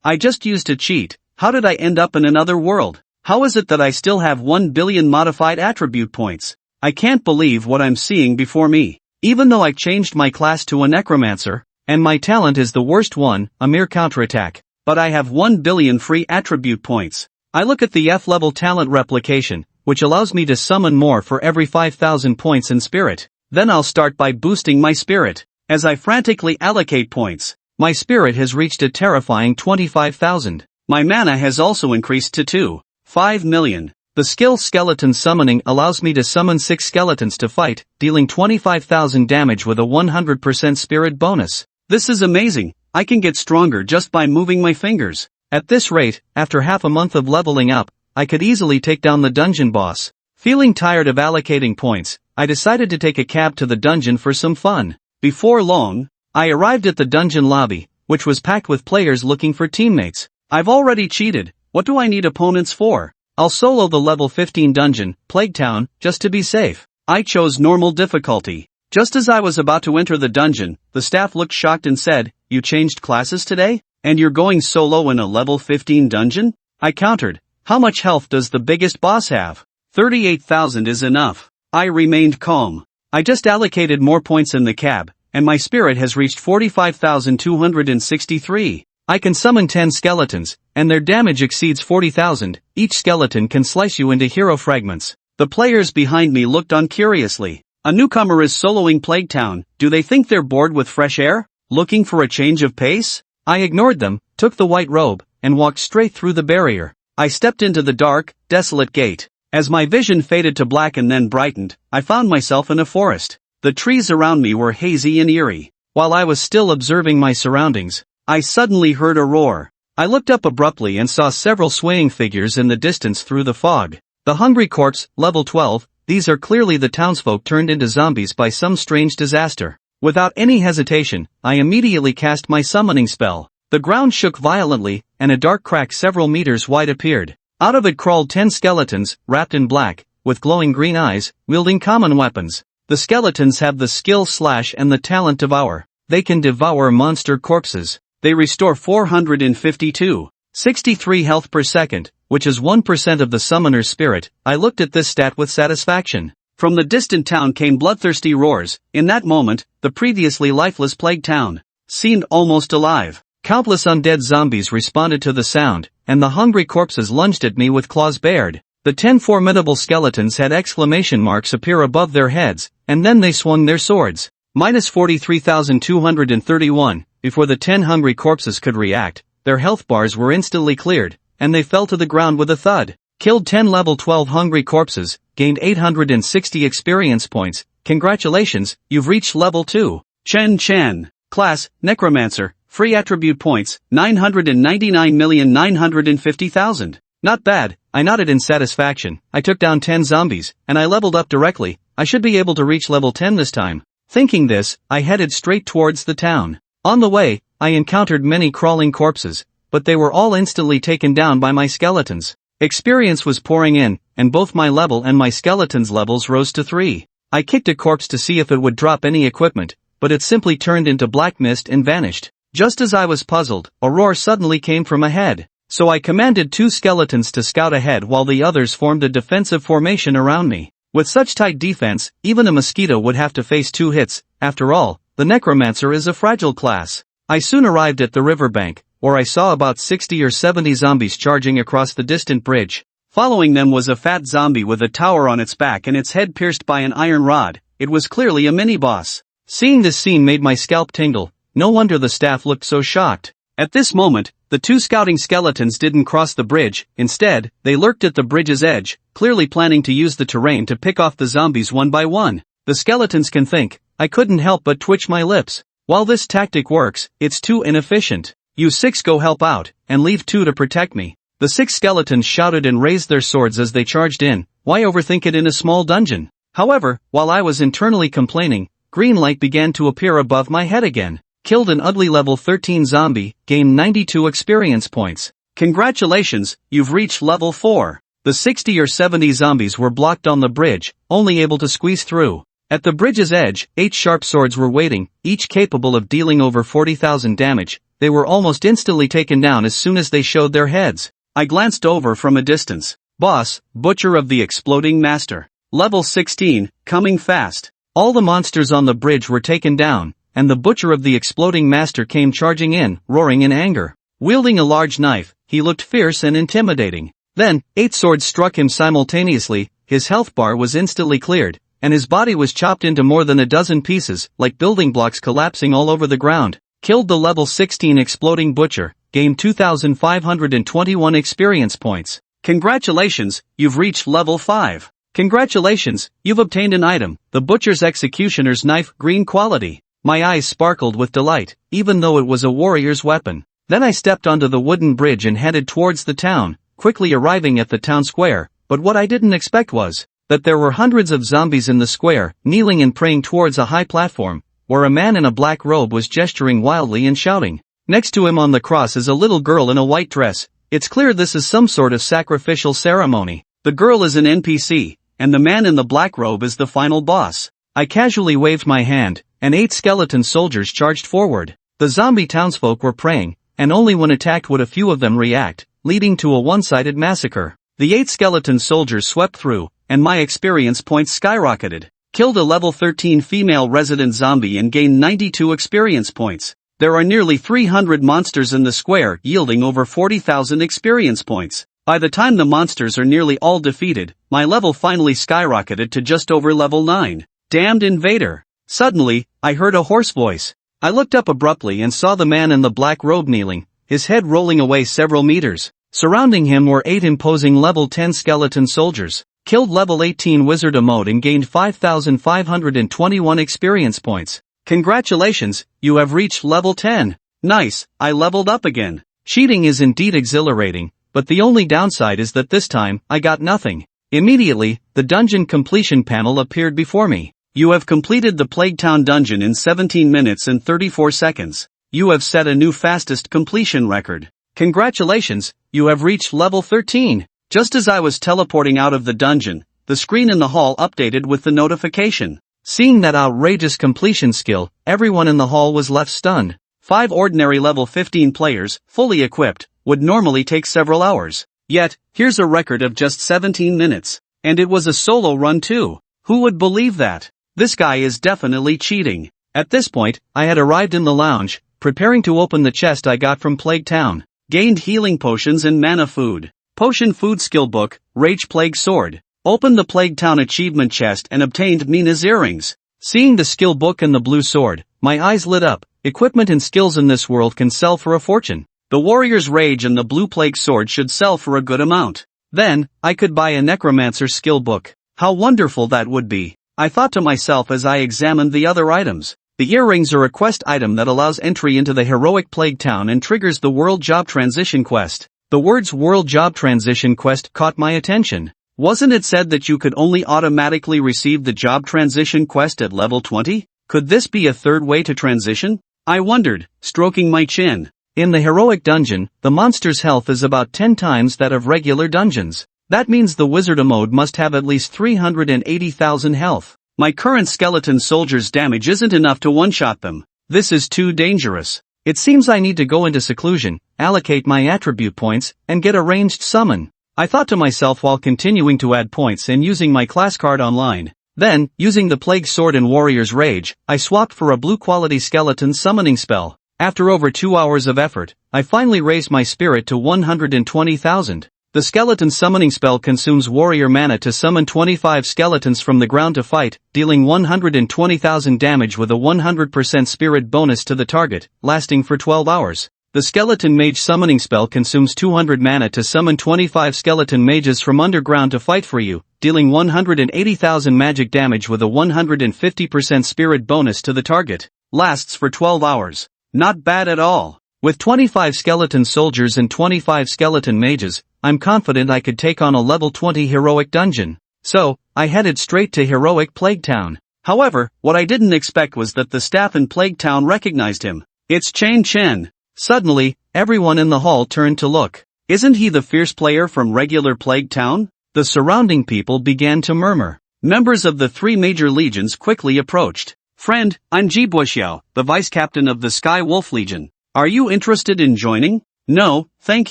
I just used a cheat. How did I end up in another world? How is it that I still have 1 billion modified attribute points? I can't believe what I'm seeing before me. Even though I changed my class to a Necromancer, and my talent is the worst one, a mere counterattack, but I have 1 billion free attribute points. I look at the F-level talent replication, which allows me to summon more for every 5,000 points in spirit. Then I'll start by boosting my spirit. As I frantically allocate points, my spirit has reached a terrifying 25,000. My mana has also increased to 2.5 million. The skill Skeleton Summoning allows me to summon 6 skeletons to fight, dealing 25,000 damage with a 100% spirit bonus. This is amazing. I can get stronger just by moving my fingers. At this rate, after half a month of leveling up, I could easily take down the dungeon boss. Feeling tired of allocating points, I decided to take a cab to the dungeon for some fun. Before long, I arrived at the dungeon lobby, which was packed with players looking for teammates. I've already cheated. What do I need opponents for? I'll solo the level 15 dungeon, Plague Town, just to be safe. I chose normal difficulty. Just as I was about to enter the dungeon, the staff looked shocked and said, "You changed classes today? And you're going solo in a level 15 dungeon?" I countered, "How much health does the biggest boss have?" 38,000 is enough. I remained calm. I just allocated more points in the cab, and my spirit has reached 45,263. I can summon 10 skeletons, and their damage exceeds 40,000. Each skeleton can slice you into hero fragments. The players behind me looked on curiously. A newcomer is soloing Plague Town. Do they think they're bored with fresh air? Looking for a change of pace? I ignored them, took the white robe, and walked straight through the barrier. I stepped into the dark, desolate gate. As my vision faded to black and then brightened, I found myself in a forest. The trees around me were hazy and eerie. While I was still observing my surroundings, I suddenly heard a roar. I looked up abruptly and saw several swaying figures in the distance through the fog. The Hungry Corpse, level 12, these are clearly the townsfolk turned into zombies by some strange disaster. Without any hesitation, I immediately cast my summoning spell. The ground shook violently, and a dark crack several meters wide appeared. Out of it crawled 10 skeletons, wrapped in black, with glowing green eyes, wielding common weapons. The skeletons have the skill Slash and the talent Devour. They can devour monster corpses. They restore 452.63 health per second, which is 1% of the summoner's spirit. I looked at this stat with satisfaction. From the distant town came bloodthirsty roars. In that moment, the previously lifeless Plague Town seemed almost alive. Countless undead zombies responded to the sound, and the hungry corpses lunged at me with claws bared. The 10 formidable skeletons had exclamation marks appear above their heads, and then they swung their swords. Minus 43,231. Before the 10 hungry corpses could react, their health bars were instantly cleared, and they fell to the ground with a thud. Killed 10 level 12 hungry corpses, gained 860 experience points. Congratulations, you've reached level 2. Chen. Class, Necromancer. Free attribute points, 999,950,000. Not bad, I nodded in satisfaction. I took down 10 zombies, and I leveled up directly. I should be able to reach level 10 this time. Thinking this, I headed straight towards the town. On the way, I encountered many crawling corpses, but they were all instantly taken down by my skeletons. Experience was pouring in, and both my level and my skeleton's levels rose to 3. I kicked a corpse to see if it would drop any equipment, but it simply turned into black mist and vanished. Just as I was puzzled, a roar suddenly came from ahead. So I commanded 2 skeletons to scout ahead while the others formed a defensive formation around me. With such tight defense, even a mosquito would have to face 2 hits. After all, the Necromancer is a fragile class. I soon arrived at the riverbank, where I saw about 60 or 70 zombies charging across the distant bridge. Following them was a fat zombie with a tower on its back and its head pierced by an iron rod. It was clearly a mini-boss. Seeing this scene made my scalp tingle. No wonder the staff looked so shocked. At this moment, the 2 scouting skeletons didn't cross the bridge. Instead, they lurked at the bridge's edge, clearly planning to use the terrain to pick off the zombies one by one. The skeletons can think. I couldn't help but twitch my lips. While this tactic works, it's too inefficient. You 6 go help out, and leave 2 to protect me. The 6 skeletons shouted and raised their swords as they charged in. Why overthink it in a small dungeon? However, while I was internally complaining, green light began to appear above my head again. Killed an ugly level 13 zombie, gained 92 experience points. Congratulations, you've reached level 4. The 60 or 70 zombies were blocked on the bridge, only able to squeeze through. At the bridge's edge, 8 sharp swords were waiting, each capable of dealing over 40,000 damage. they were almost instantly taken down as soon as they showed their heads. I glanced over from a distance. Boss, Butcher of the Exploding Master. Level 16, coming fast. All the monsters on the bridge were taken down, and the Butcher of the Exploding Master came charging in, roaring in anger. Wielding a large knife, he looked fierce and intimidating. Then, 8 swords struck him simultaneously, his health bar was instantly cleared, and his body was chopped into more than a dozen pieces, like building blocks collapsing all over the ground. Killed the level 16 Exploding Butcher, gained 2,521 experience points. Congratulations, you've reached level 5. Congratulations, you've obtained an item, the Butcher's Executioner's Knife, green quality. My eyes sparkled with delight, even though it was a warrior's weapon. Then I stepped onto the wooden bridge and headed towards the town, quickly arriving at the town square, but what I didn't expect was that there were hundreds of zombies in the square, kneeling and praying towards a high platform, where a man in a black robe was gesturing wildly and shouting. Next to him on the cross is a little girl in a white dress. It's clear this is some sort of sacrificial ceremony. The girl is an NPC, and the man in the black robe is the final boss. I casually waved my hand, and 8 skeleton soldiers charged forward. The zombie townsfolk were praying, and only when attacked would a few of them react, leading to a one-sided massacre. The 8 skeleton soldiers swept through, and my experience points skyrocketed. Killed a level 13 female resident zombie and gained 92 experience points. There are nearly 300 monsters in the square, yielding over 40,000 experience points. By the time the monsters are nearly all defeated, my level finally skyrocketed to just over level 9. Damned invader. Suddenly, I heard a hoarse voice. I looked up abruptly and saw the man in the black robe kneeling, his head rolling away several meters. Surrounding him were 8 imposing level 10 skeleton soldiers. Killed level 18 wizard mode and gained 5,521 experience points. Congratulations, you have reached level 10. Nice, I leveled up again. Cheating is indeed exhilarating, but the only downside is that this time, I got nothing. Immediately, the dungeon completion panel appeared before me. You have completed the Plague Town dungeon in 17 minutes and 34 seconds. You have set a new fastest completion record. Congratulations, you have reached level 13. Just as I was teleporting out of the dungeon, the screen in the hall updated with the notification. Seeing that outrageous completion skill, everyone in the hall was left stunned. 5 ordinary level 15 players, fully equipped, would normally take several hours. Yet, here's a record of just 17 minutes. And it was a solo run too. Who would believe that? This guy is definitely cheating. At this point, I had arrived in the lounge, preparing to open the chest I got from Plague Town. Gained healing potions and mana food. Potion food skill book, Rage Plague Sword. Opened the Plague Town achievement chest and obtained Mina's earrings. Seeing the skill book and the blue sword, my eyes lit up. Equipment and skills in this world can sell for a fortune. The Warrior's Rage and the Blue Plague Sword should sell for a good amount. Then, I could buy a Necromancer skill book. How wonderful that would be. I thought to myself as I examined the other items. The earrings are a quest item that allows entry into the heroic Plague Town and triggers the World Job Transition quest. The words World Job Transition quest caught my attention. Wasn't it said that you could only automatically receive the Job Transition quest at level 20? Could this be a third way to transition? I wondered, stroking my chin. In the heroic dungeon, the monster's health is about 10 times that of regular dungeons. That means the wizard mode must have at least 380,000 health. My current skeleton soldier's damage isn't enough to one-shot them. This is too dangerous. It seems I need to go into seclusion, allocate my attribute points, and get a ranged summon. I thought to myself while continuing to add points and using my class card online. Then, using the Plague Sword and Warrior's Rage, I swapped for a blue quality skeleton summoning spell. After over 2 hours of effort, I finally raised my spirit to 120,000. The skeleton summoning spell consumes warrior mana to summon 25 skeletons from the ground to fight, dealing 120,000 damage with a 100% spirit bonus to the target, lasting for 12 hours. The skeleton mage summoning spell consumes 200 mana to summon 25 skeleton mages from underground to fight for you, dealing 180,000 magic damage with a 150% spirit bonus to the target. Lasts for 12 hours. Not bad at all. With 25 skeleton soldiers and 25 skeleton mages, I'm confident I could take on a level 20 heroic dungeon. So, I headed straight to heroic Plague Town. However, what I didn't expect was that the staff in Plague Town recognized him. It's Chain Chen. Suddenly, everyone in the hall turned to look. Isn't he the fierce player from regular Plague Town? The surrounding people began to murmur. Members of the 3 major legions quickly approached. Friend, I'm Ji Buxiao, the vice captain of the Sky Wolf Legion. Are you interested in joining? No, thank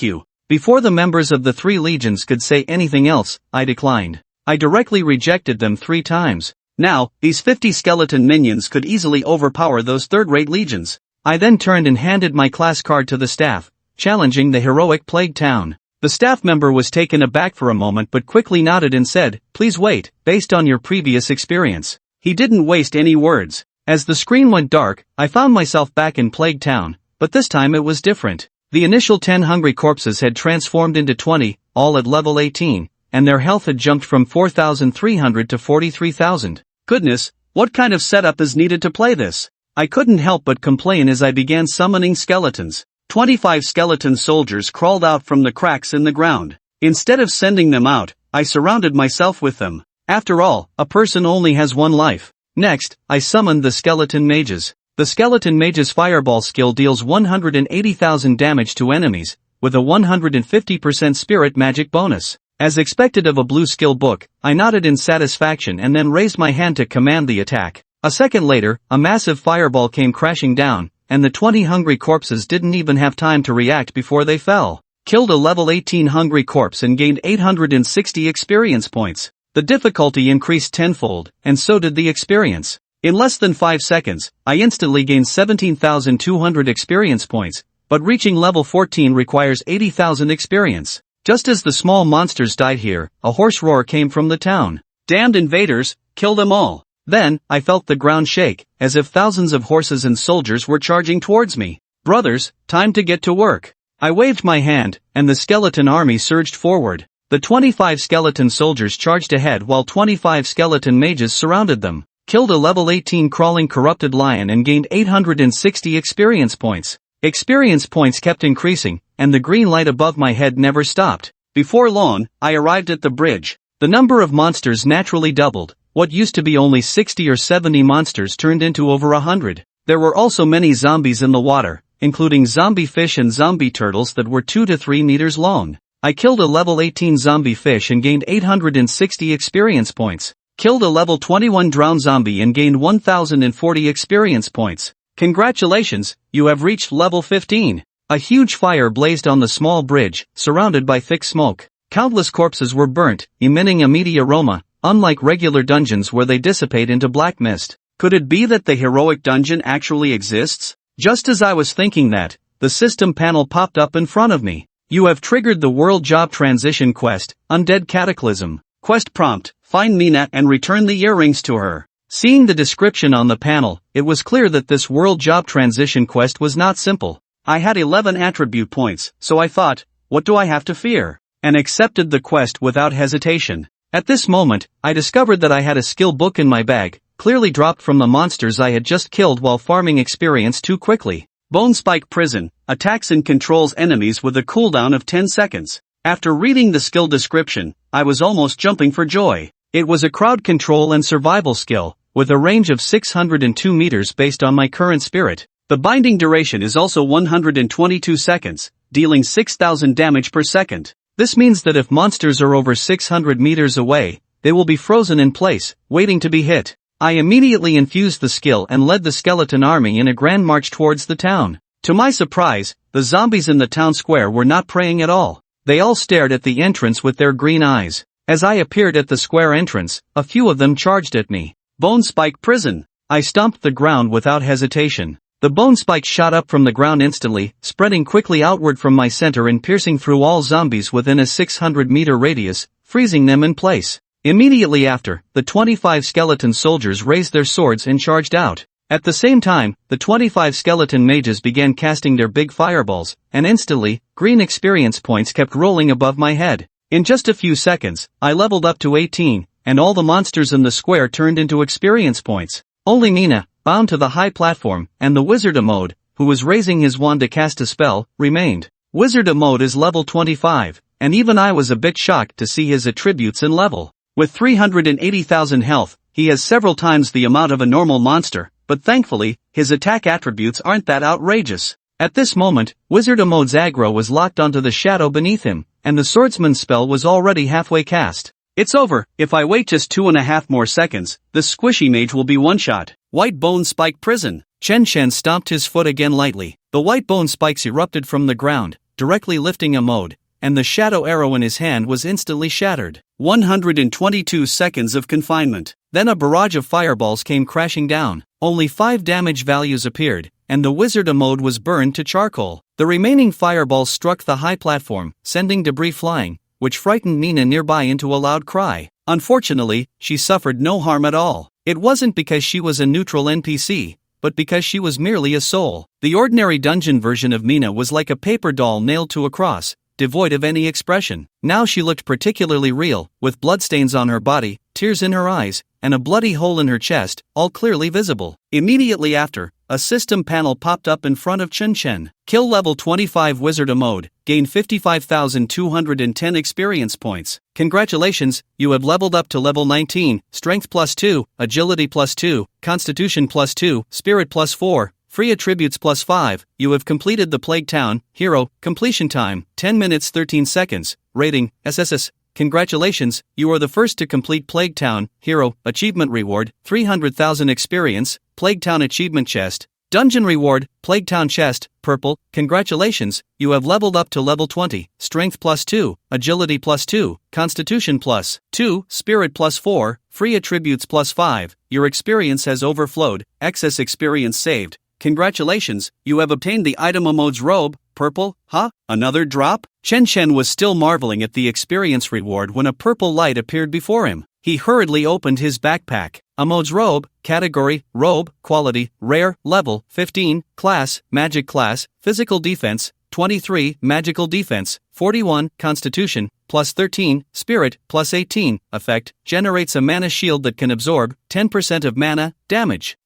you. Before the members of the 3 legions could say anything else, I declined. I directly rejected them 3 times. Now, these 50 skeleton minions could easily overpower those third-rate legions. I then turned and handed my class card to the staff, challenging the heroic Plague Town. The staff member was taken aback for a moment but quickly nodded and said, "Please wait, based on your previous experience." He didn't waste any words. As the screen went dark, I found myself back in Plague Town, but this time it was different. The initial 10 hungry corpses had transformed into 20, all at level 18. And their health had jumped from 4,300 to 43,000. Goodness, what kind of setup is needed to play this? I couldn't help but complain as I began summoning skeletons. 25 skeleton soldiers crawled out from the cracks in the ground. Instead of sending them out, I surrounded myself with them. After all, a person only has one life. Next, I summoned the skeleton mages. The skeleton mage's fireball skill deals 180,000 damage to enemies, with a 150% spirit magic bonus. As expected of a blue skill book, I nodded in satisfaction and then raised my hand to command the attack. A second later, a massive fireball came crashing down, and the 20 hungry corpses didn't even have time to react before they fell. Killed a level 18 hungry corpse and gained 860 experience points. The difficulty increased tenfold, and so did the experience. In less than 5 seconds, I instantly gained 17,200 experience points, but reaching level 14 requires 80,000 experience. Just as the small monsters died here, a hoarse roar came from the town. "Damned invaders, kill them all." Then, I felt the ground shake, as if thousands of horses and soldiers were charging towards me. "Brothers, time to get to work." I waved my hand, and the skeleton army surged forward. The 25 skeleton soldiers charged ahead while 25 skeleton mages surrounded them. Killed a level 18 crawling corrupted lion and gained 860 experience points. Experience points kept increasing, and the green light above my head never stopped. Before long, I arrived at the bridge. The number of monsters naturally doubled. What used to be only 60 or 70 monsters turned into over 100. There were also many zombies in the water, including zombie fish and zombie turtles that were 2 to 3 meters long. I killed a level 18 zombie fish and gained 860 experience points. Killed a level 21 drowned zombie and gained 1040 experience points. Congratulations, you have reached level 15. A huge fire blazed on the small bridge, surrounded by thick smoke. Countless corpses were burnt, emitting a meaty aroma, unlike regular dungeons where they dissipate into black mist. Could it be that the heroic dungeon actually exists? Just as I was thinking that, the system panel popped up in front of me. You have triggered the World Job Transition Quest, Undead Cataclysm. Quest prompt, find Mina and return the earrings to her. Seeing the description on the panel, it was clear that this World Job Transition Quest was not simple. I had 11 attribute points, so I thought, what do I have to fear? And accepted the quest without hesitation. At this moment, I discovered that I had a skill book in my bag, clearly dropped from the monsters I had just killed while farming experience too quickly. Bone Spike Prison, attacks and controls enemies with a cooldown of 10 seconds. After reading the skill description, I was almost jumping for joy. It was a crowd control and survival skill, with a range of 602 meters based on my current spirit. The binding duration is also 122 seconds, dealing 6,000 damage per second. This means that if monsters are over 600 meters away, they will be frozen in place, waiting to be hit. I immediately infused the skill and led the skeleton army in a grand march towards the town. To my surprise, the zombies in the town square were not praying at all. They all stared at the entrance with their green eyes. As I appeared at the square entrance, a few of them charged at me. Bone Spike Prison. I stomped the ground without hesitation. The bone spikes shot up from the ground instantly, spreading quickly outward from my center and piercing through all zombies within a 600-meter radius, freezing them in place. Immediately after, the 25 skeleton soldiers raised their swords and charged out. At the same time, the 25 skeleton mages began casting their big fireballs, and instantly, green experience points kept rolling above my head. In just a few seconds, I leveled up to 18, and all the monsters in the square turned into experience points. Only Mina, bound to the high platform, and the Wizard Mode, who was raising his wand to cast a spell, remained. Wizard Mode is level 25, and even I was a bit shocked to see his attributes in level. With 380,000 health, he has several times the amount of a normal monster, but thankfully, his attack attributes aren't that outrageous. At this moment, Wizard Mode's aggro was locked onto the shadow beneath him, and the swordsman's spell was already halfway cast. It's over. If I wait just 2.5 more seconds, this squishy mage will be one-shot. White Bone Spike Prison. Chen Shen stomped his foot again lightly. The white bone spikes erupted from the ground, directly lifting a mode, and the shadow arrow in his hand was instantly shattered. 122 seconds of confinement. Then a barrage of fireballs came crashing down. Only 5 damage values appeared, and the wizard mode was burned to charcoal. The remaining fireballs struck the high platform, sending debris flying, which frightened Nina nearby into a loud cry. Unfortunately, she suffered no harm at all. It wasn't because she was a neutral NPC, but because she was merely a soul. The ordinary dungeon version of Mina was like a paper doll nailed to a cross, devoid of any expression. Now she looked particularly real, with bloodstains on her body, tears in her eyes, and a bloody hole in her chest, all clearly visible. Immediately after, a system panel popped up in front of Chen Chen. Kill level 25 wizard mode, gain 55,210 experience points. Congratulations, you have leveled up to level 19, strength +2, agility +2, constitution +2, spirit +4. Free attributes +5, you have completed the Plague Town, hero, completion time, 10 minutes 13 seconds, rating, SSS. Congratulations, you are the first to complete Plague Town, hero, achievement reward, 300,000 experience, Plague Town achievement chest, dungeon reward, Plague Town chest, purple. Congratulations, you have leveled up to level 20, strength +2, agility +2, constitution +2, spirit +4, free attributes +5, your experience has overflowed, excess experience saved. Congratulations, you have obtained the item mode's robe, purple. Huh? Another drop? Chen Chen was still marveling at the experience reward when a purple light appeared before him. He hurriedly opened his backpack. Amode's robe, category, robe, quality, rare, level, 15, class, magic class, physical defense, 23, magical defense, 41, constitution, +13, spirit, +18, effect, generates a mana shield that can absorb 10% of mana damage.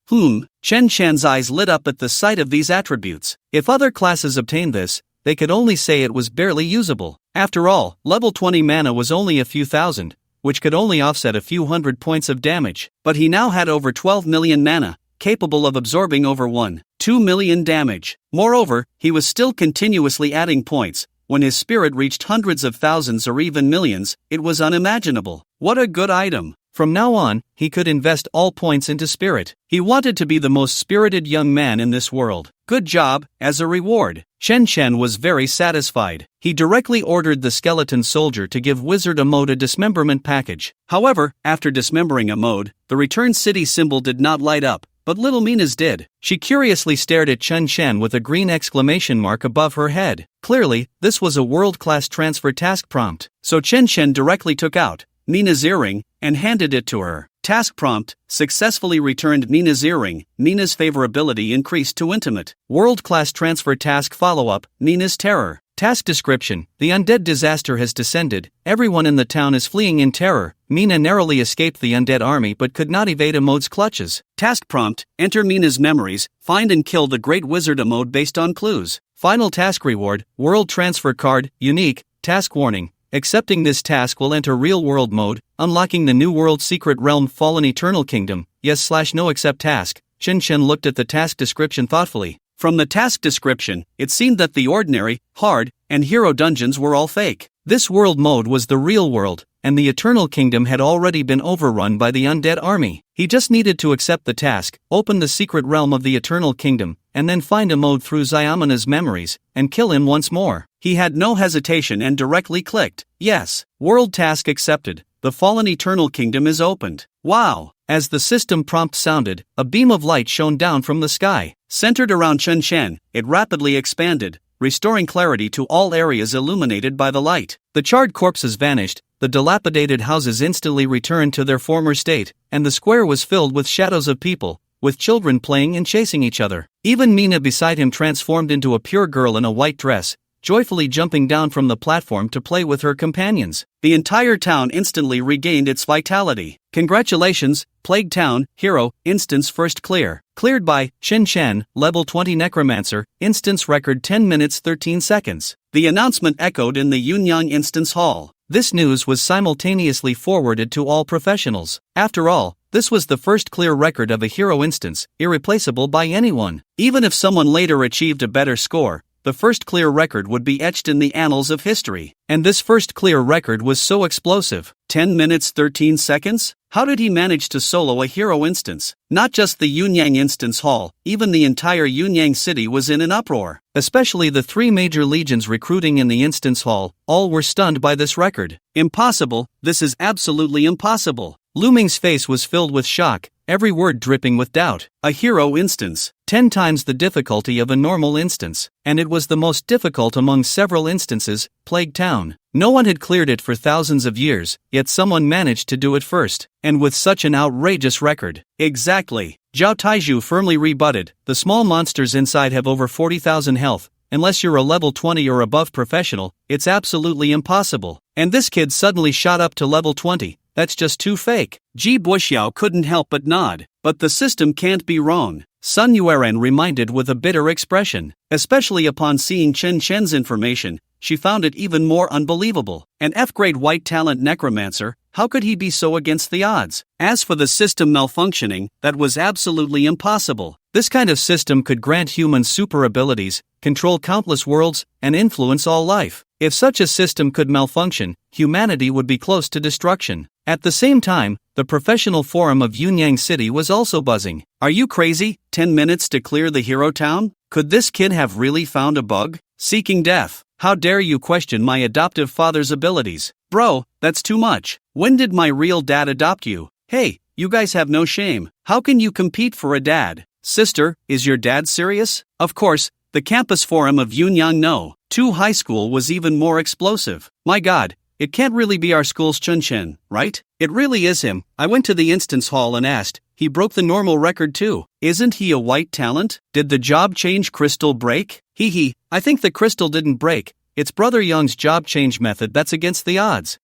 Chen Chen's eyes lit up at the sight of these attributes. If other classes obtained this, they could only say it was barely usable. After all, level 20 mana was only a few thousand, which could only offset a few hundred points of damage. But he now had over 12 million mana, capable of absorbing over 1.2 million damage. Moreover, he was still continuously adding points. When his spirit reached hundreds of thousands or even millions, it was unimaginable. What a good item! From now on, he could invest all points into spirit. He wanted to be the most spirited young man in this world. Good job. As a reward, Chen Chen was very satisfied. He directly ordered the skeleton soldier to give Wizard Amode a dismemberment package. However, after dismembering Amode, the return city symbol did not light up, but little Mina's did. She curiously stared at Chen Chen with a green exclamation mark above her head. Clearly, this was a world-class transfer task prompt. So Chen Chen directly took out Nina's earring and handed it to her. Task prompt, successfully returned Nina's earring. Nina's favorability increased to intimate. World-class transfer task follow-up, Nina's terror. Task description, the undead disaster has descended, everyone in the town is fleeing in terror. Mina narrowly escaped the undead army but could not evade Amode's clutches. Task prompt, enter Mina's memories, find and kill the great wizard Amode based on clues. Final task reward, world transfer card, unique, task warning. Accepting this task will enter real-world mode, unlocking the new world secret realm Fallen Eternal Kingdom, yes/no accept task. Chen Chen looked at the task description thoughtfully. From the task description, it seemed that the ordinary, hard, and hero dungeons were all fake. This world mode was the real world, and the Eternal Kingdom had already been overrun by the undead army. He just needed to accept the task, open the secret realm of the Eternal Kingdom, and then find Amode through Xiamina's memories, and kill him once more. He had no hesitation and directly clicked, yes. World task accepted. The Fallen Eternal Kingdom is opened. Wow! As the system prompt sounded, a beam of light shone down from the sky. Centered around Chen Chen, it rapidly expanded, restoring clarity to all areas illuminated by the light. The charred corpses vanished, the dilapidated houses instantly returned to their former state, and the square was filled with shadows of people, with children playing and chasing each other. Even Mina beside him transformed into a pure girl in a white dress, joyfully jumping down from the platform to play with her companions. The entire town instantly regained its vitality. Congratulations, Plague Town, hero, instance first clear. Cleared by Chen Chen, level 20 Necromancer, instance record 10 minutes 13 seconds. The announcement echoed in the Yunyang Instance Hall. This news was simultaneously forwarded to all professionals. After all, this was the first clear record of a hero instance, irreplaceable by anyone. Even if someone later achieved a better score, the first clear record would be etched in the annals of history. And this first clear record was so explosive. 10 minutes 13 seconds? How did he manage to solo a hero instance? Not just the Yunyang instance hall, even the entire Yunyang city was in an uproar. Especially the 3 major legions recruiting in the instance hall, all were stunned by this record. Impossible, this is absolutely impossible. Lu Ming's face was filled with shock, every word dripping with doubt. A hero instance, 10 times the difficulty of a normal instance, and it was the most difficult among several instances, Plague Town. No one had cleared it for thousands of years, yet someone managed to do it first, and with such an outrageous record. Exactly. Zhao Taiju firmly rebutted, the small monsters inside have over 40,000 health, unless you're a level 20 or above professional, it's absolutely impossible. And this kid suddenly shot up to level 20, that's just too fake. Ji Buxiao couldn't help but nod, but the system can't be wrong. Sun Yueren reminded with a bitter expression, especially upon seeing Chen Chen's information. She found it even more unbelievable. An F-grade white talent necromancer, how could he be so against the odds? As for the system malfunctioning, that was absolutely impossible. This kind of system could grant humans super abilities, control countless worlds, and influence all life. If such a system could malfunction, humanity would be close to destruction. At the same time, the professional forum of Yunyang City was also buzzing. Are you crazy? 10 minutes to clear the hero town? Could this kid have really found a bug? Seeking death. How dare you question my adoptive father's abilities? Bro, that's too much. When did my real dad adopt you? Hey, you guys have no shame. How can you compete for a dad? Sister, is your dad serious? Of course, the campus forum of Yunyang No. 2 High School was even more explosive. My god, it can't really be our school's Chun Chen, right? It really is him. I went to the instance hall and asked, he broke the normal record too. Isn't he a white talent? Did the job change crystal break? Hee, I think the crystal didn't break. It's Brother Young's job change method that's against the odds.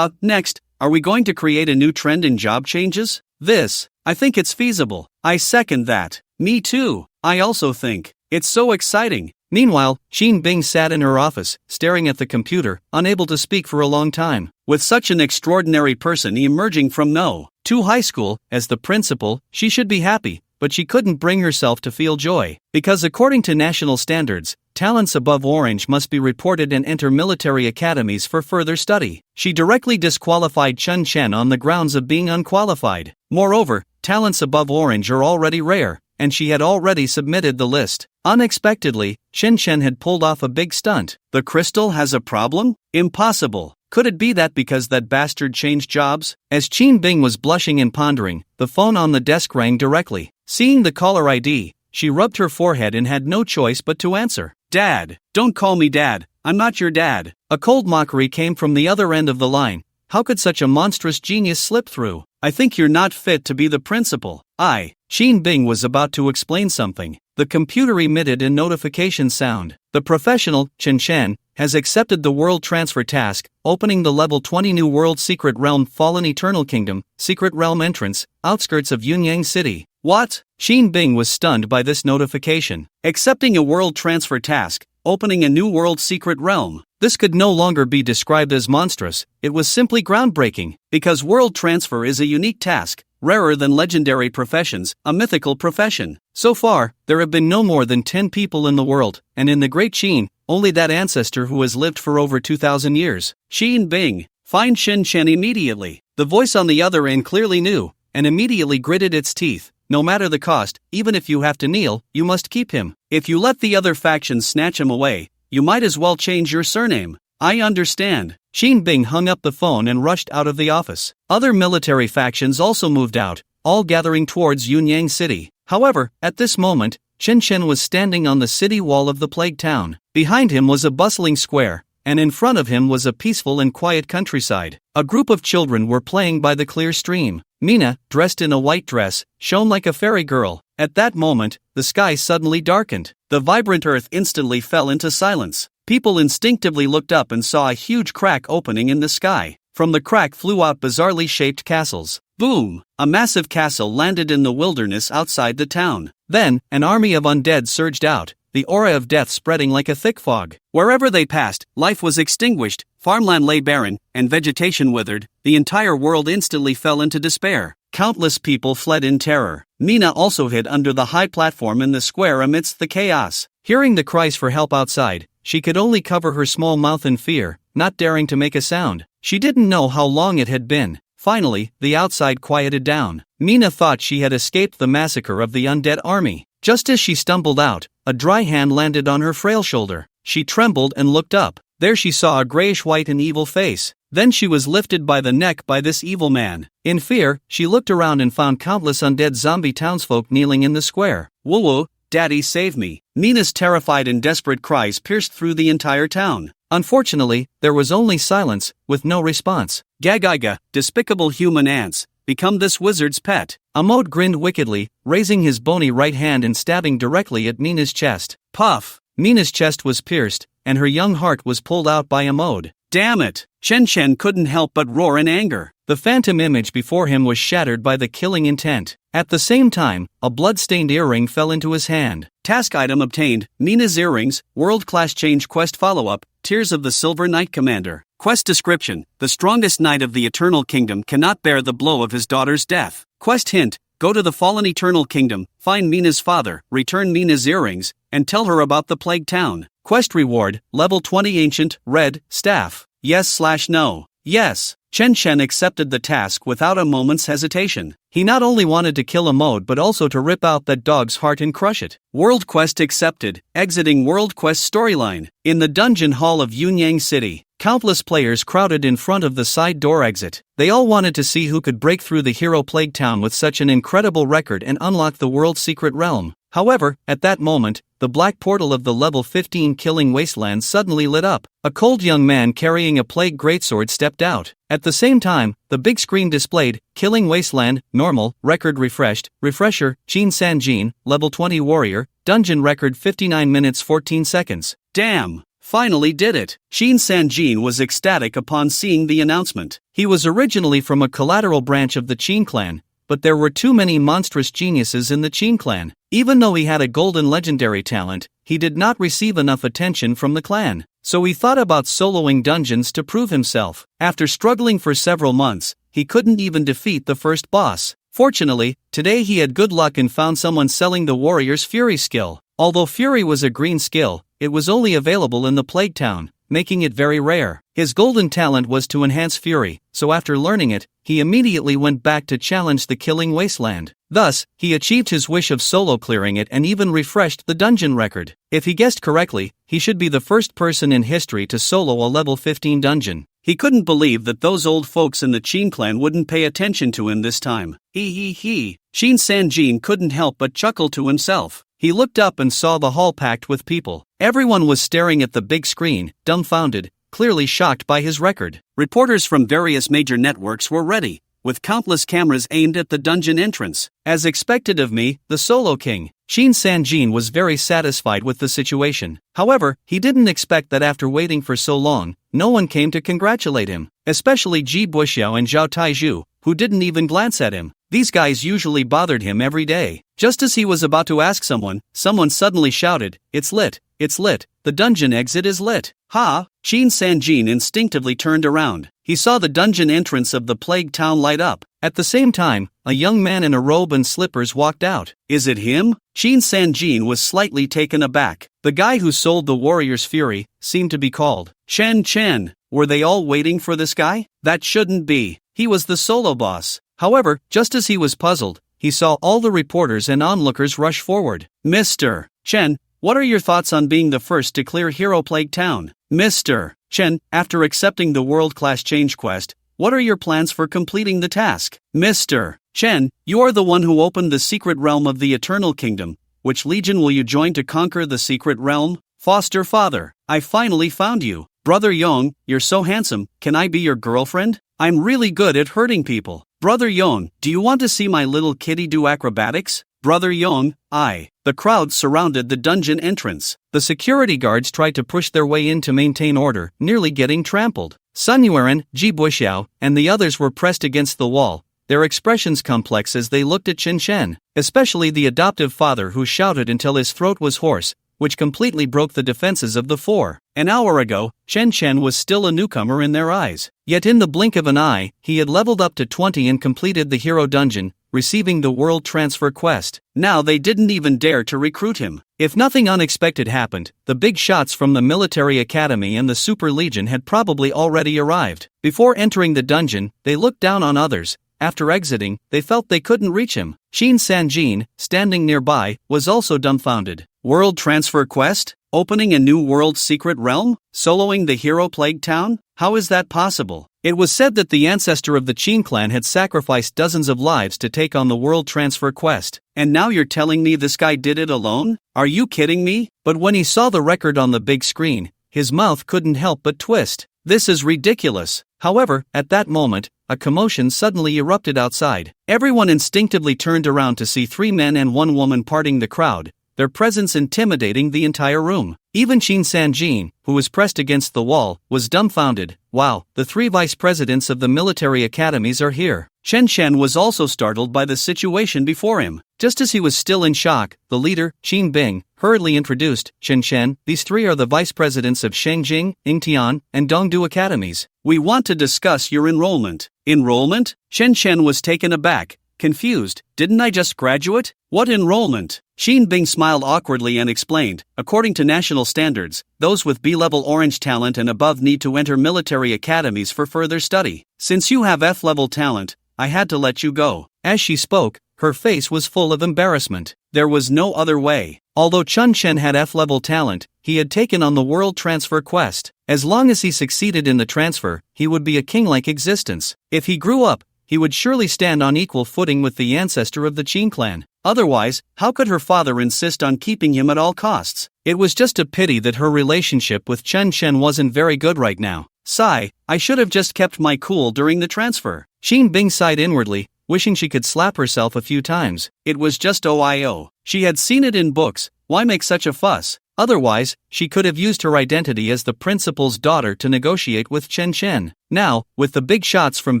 Next, are we going to create a new trend in job changes? I think it's feasible. I second that. Me too. I also think. It's so exciting. Meanwhile, Xin Bing sat in her office, staring at the computer, unable to speak for a long time. With such an extraordinary person emerging from No. 2 High School, as the principal, she should be happy, but she couldn't bring herself to feel joy. Because according to national standards, talents above orange must be reported and enter military academies for further study. She directly disqualified Chun Chen on the grounds of being unqualified. Moreover, talents above orange are already rare, and she had already submitted the list. Unexpectedly, Shen Chen had pulled off a big stunt. The crystal has a problem? Impossible. Could it be that because that bastard changed jobs? As Qin Bing was blushing and pondering, the phone on the desk rang directly. Seeing the caller ID, she rubbed her forehead and had no choice but to answer. Dad, don't call me Dad, I'm not your dad. A cold mockery came from the other end of the line. How could such a monstrous genius slip through? I think you're not fit to be the principal. Qin Bing was about to explain something. The computer emitted a notification sound. The professional, Chen Chen, has accepted the world transfer task, opening the level 20 new world secret realm Fallen Eternal Kingdom, secret realm entrance, outskirts of Yunyang City. What? Qin Bing was stunned by this notification. Accepting a world transfer task, opening a new world secret realm. This could no longer be described as monstrous, it was simply groundbreaking, because world transfer is a unique task, rarer than legendary professions, a mythical profession. So far, there have been no more than 10 people in the world, and in the Great Qin, only that ancestor who has lived for over 2,000 years. Qin Bing, find Shen Chen immediately. The voice on the other end clearly knew, and immediately gritted its teeth. No matter the cost, even if you have to kneel, you must keep him. If you let the other factions snatch him away, you might as well change your surname. I understand. Qin Bing hung up the phone and rushed out of the office. Other military factions also moved out, all gathering towards Yunyang City. However, at this moment, Chen Chen was standing on the city wall of the plague town. Behind him was a bustling square, and in front of him was a peaceful and quiet countryside. A group of children were playing by the clear stream. Mina, dressed in a white dress, shone like a fairy girl. At that moment, the sky suddenly darkened. The vibrant earth instantly fell into silence. People instinctively looked up and saw a huge crack opening in the sky. From the crack flew out bizarrely shaped castles. Boom! A massive castle landed in the wilderness outside the town. Then, an army of undead surged out, the aura of death spreading like a thick fog. Wherever they passed, life was extinguished, farmland lay barren, and vegetation withered. The entire world instantly fell into despair. Countless people fled in terror. Mina also hid under the high platform in the square amidst the chaos. Hearing the cries for help outside, she could only cover her small mouth in fear, not daring to make a sound. She didn't know how long it had been. Finally, the outside quieted down. Mina thought she had escaped the massacre of the undead army. Just as she stumbled out, a dry hand landed on her frail shoulder. She trembled and looked up. There she saw a grayish-white and evil face. Then she was lifted by the neck by this evil man. In fear, she looked around and found countless undead zombie townsfolk kneeling in the square. "Woo-woo, Daddy save me." Mina's terrified and desperate cries pierced through the entire town. Unfortunately, there was only silence, with no response. "Gagaiga, despicable human ants, become this wizard's pet." Amode grinned wickedly, raising his bony right hand and stabbing directly at Mina's chest. Puff! Mina's chest was pierced, and her young heart was pulled out by Amode. "Damn it!" Chen couldn't help but roar in anger. The phantom image before him was shattered by the killing intent. At the same time, a blood-stained earring fell into his hand. Task item obtained, Mina's earrings, world-class change quest follow-up, Tears of the Silver Knight Commander. Quest description, the strongest knight of the Eternal Kingdom cannot bear the blow of his daughter's death. Quest hint, go to the fallen Eternal Kingdom, find Mina's father, return Mina's earrings, and tell her about the plague town. Quest reward, level 20 ancient, red, staff. Yes/no. Yes. Chen accepted the task without a moment's hesitation. He not only wanted to kill Amode but also to rip out that dog's heart and crush it. World quest accepted. Exiting World quest storyline. In the dungeon hall of Yunyang City, countless players crowded in front of the side door exit. They all wanted to see who could break through the hero plague town with such an incredible record and unlock the world's secret realm. However, at that moment, the black portal of the level 15 killing wasteland suddenly lit up. A cold young man carrying a plague greatsword stepped out. At the same time, the big screen displayed, Killing Wasteland, Normal, Record Refreshed, Refresher, Jin Sanjin, Level 20 Warrior, Dungeon Record 59 minutes 14 seconds. Damn! Finally did it! Jin Sanjin was ecstatic upon seeing the announcement. He was originally from a collateral branch of the Qin clan, but there were too many monstrous geniuses in the Qin clan. Even though he had a golden legendary talent, he did not receive enough attention from the clan. So he thought about soloing dungeons to prove himself. After struggling for several months, he couldn't even defeat the first boss. Fortunately, today he had good luck and found someone selling the warrior's Fury skill. Although Fury was a green skill, it was only available in the Plague Town, making it very rare. His golden talent was to enhance Fury, so after learning it, he immediately went back to challenge the Killing Wasteland. Thus, he achieved his wish of solo clearing it and even refreshed the dungeon record. If he guessed correctly, he should be the first person in history to solo a level 15 dungeon. He couldn't believe that those old folks in the Qin clan wouldn't pay attention to him this time. Jin Sanjin couldn't help but chuckle to himself. He looked up and saw the hall packed with people. Everyone was staring at the big screen, dumbfounded, clearly shocked by his record. Reporters from various major networks were ready, with countless cameras aimed at the dungeon entrance. As expected of me, the Solo King, Jin Sanjin was very satisfied with the situation. However, he didn't expect that after waiting for so long, no one came to congratulate him, especially Ji Buxiao and Zhao Taizhu, who didn't even glance at him. These guys usually bothered him every day. Just as he was about to ask someone suddenly shouted, "It's lit, it's lit, the dungeon exit is lit." Ha! Jin Sanjin instinctively turned around. He saw the dungeon entrance of the Plague Town light up. At the same time, a young man in a robe and slippers walked out. Is it him? Jin Sanjin was slightly taken aback. The guy who sold the warrior's fury seemed to be called Chen. Were they all waiting for this guy? That shouldn't be. He was the solo boss. However, just as he was puzzled, he saw all the reporters and onlookers rush forward. Mr. Chen, what are your thoughts on being the first to clear Hero Plague Town? Mr. Chen, after accepting the world-class change quest, what are your plans for completing the task? Mr. Chen, you are the one who opened the secret realm of the Eternal Kingdom. Which legion will you join to conquer the secret realm? Foster father, I finally found you. Brother Yong, you're so handsome, can I be your girlfriend? I'm really good at hurting people. Brother Yong, do you want to see my little kitty do acrobatics? Brother Yong, I. The crowd surrounded the dungeon entrance. The security guards tried to push their way in to maintain order, nearly getting trampled. Sun Yuan, Ji Buxiao, and the others were pressed against the wall, their expressions complex as they looked at Chen Chen, especially the adoptive father who shouted until his throat was hoarse, which completely broke the defenses of the four. An hour ago, Chen Chen was still a newcomer in their eyes. Yet in the blink of an eye, he had leveled up to 20 and completed the hero dungeon, receiving the world transfer quest. Now they didn't even dare to recruit him. If nothing unexpected happened, the big shots from the military academy and the Super Legion had probably already arrived. Before entering the dungeon, they looked down on others. After exiting, they felt they couldn't reach him. Shin Sanjin, standing nearby, was also dumbfounded. World transfer quest? Opening a new world secret realm? Soloing the hero plague town? How is that possible? It was said that the ancestor of the Qin clan had sacrificed dozens of lives to take on the world transfer quest. And now you're telling me this guy did it alone? Are you kidding me? But when he saw the record on the big screen, his mouth couldn't help but twist. This is ridiculous. However, at that moment, a commotion suddenly erupted outside. Everyone instinctively turned around to see 3 men and 1 woman parting the crowd, their presence intimidating the entire room. Even Shin Sanjin, who was pressed against the wall, was dumbfounded. Wow, the 3 vice presidents of the military academies are here. Chen Chen was also startled by the situation before him. Just as he was still in shock, the leader, Qin Bing, hurriedly introduced, Chen Chen, these 3 are the vice presidents of Shengjing, Yingtian, and Dongdu academies. We want to discuss your enrollment. Enrollment? Chen Chen was taken aback, confused. Didn't I just graduate? What enrollment? Qin Bing smiled awkwardly and explained, according to national standards, those with B-level orange talent and above need to enter military academies for further study. Since you have F-level talent, I had to let you go. As she spoke, her face was full of embarrassment. There was no other way. Although Chen Chen had F-level talent, he had taken on the world transfer quest. As long as he succeeded in the transfer, he would be a king-like existence. If he grew up, he would surely stand on equal footing with the ancestor of the Qin clan. Otherwise, how could her father insist on keeping him at all costs? It was just a pity that her relationship with Chen Chen wasn't very good right now. Sigh, I should have just kept my cool during the transfer. Qin Bing sighed inwardly, wishing she could slap herself a few times. It was just OIO. She had seen it in books, why make such a fuss? Otherwise, she could have used her identity as the principal's daughter to negotiate with Chen Chen. Now, with the big shots from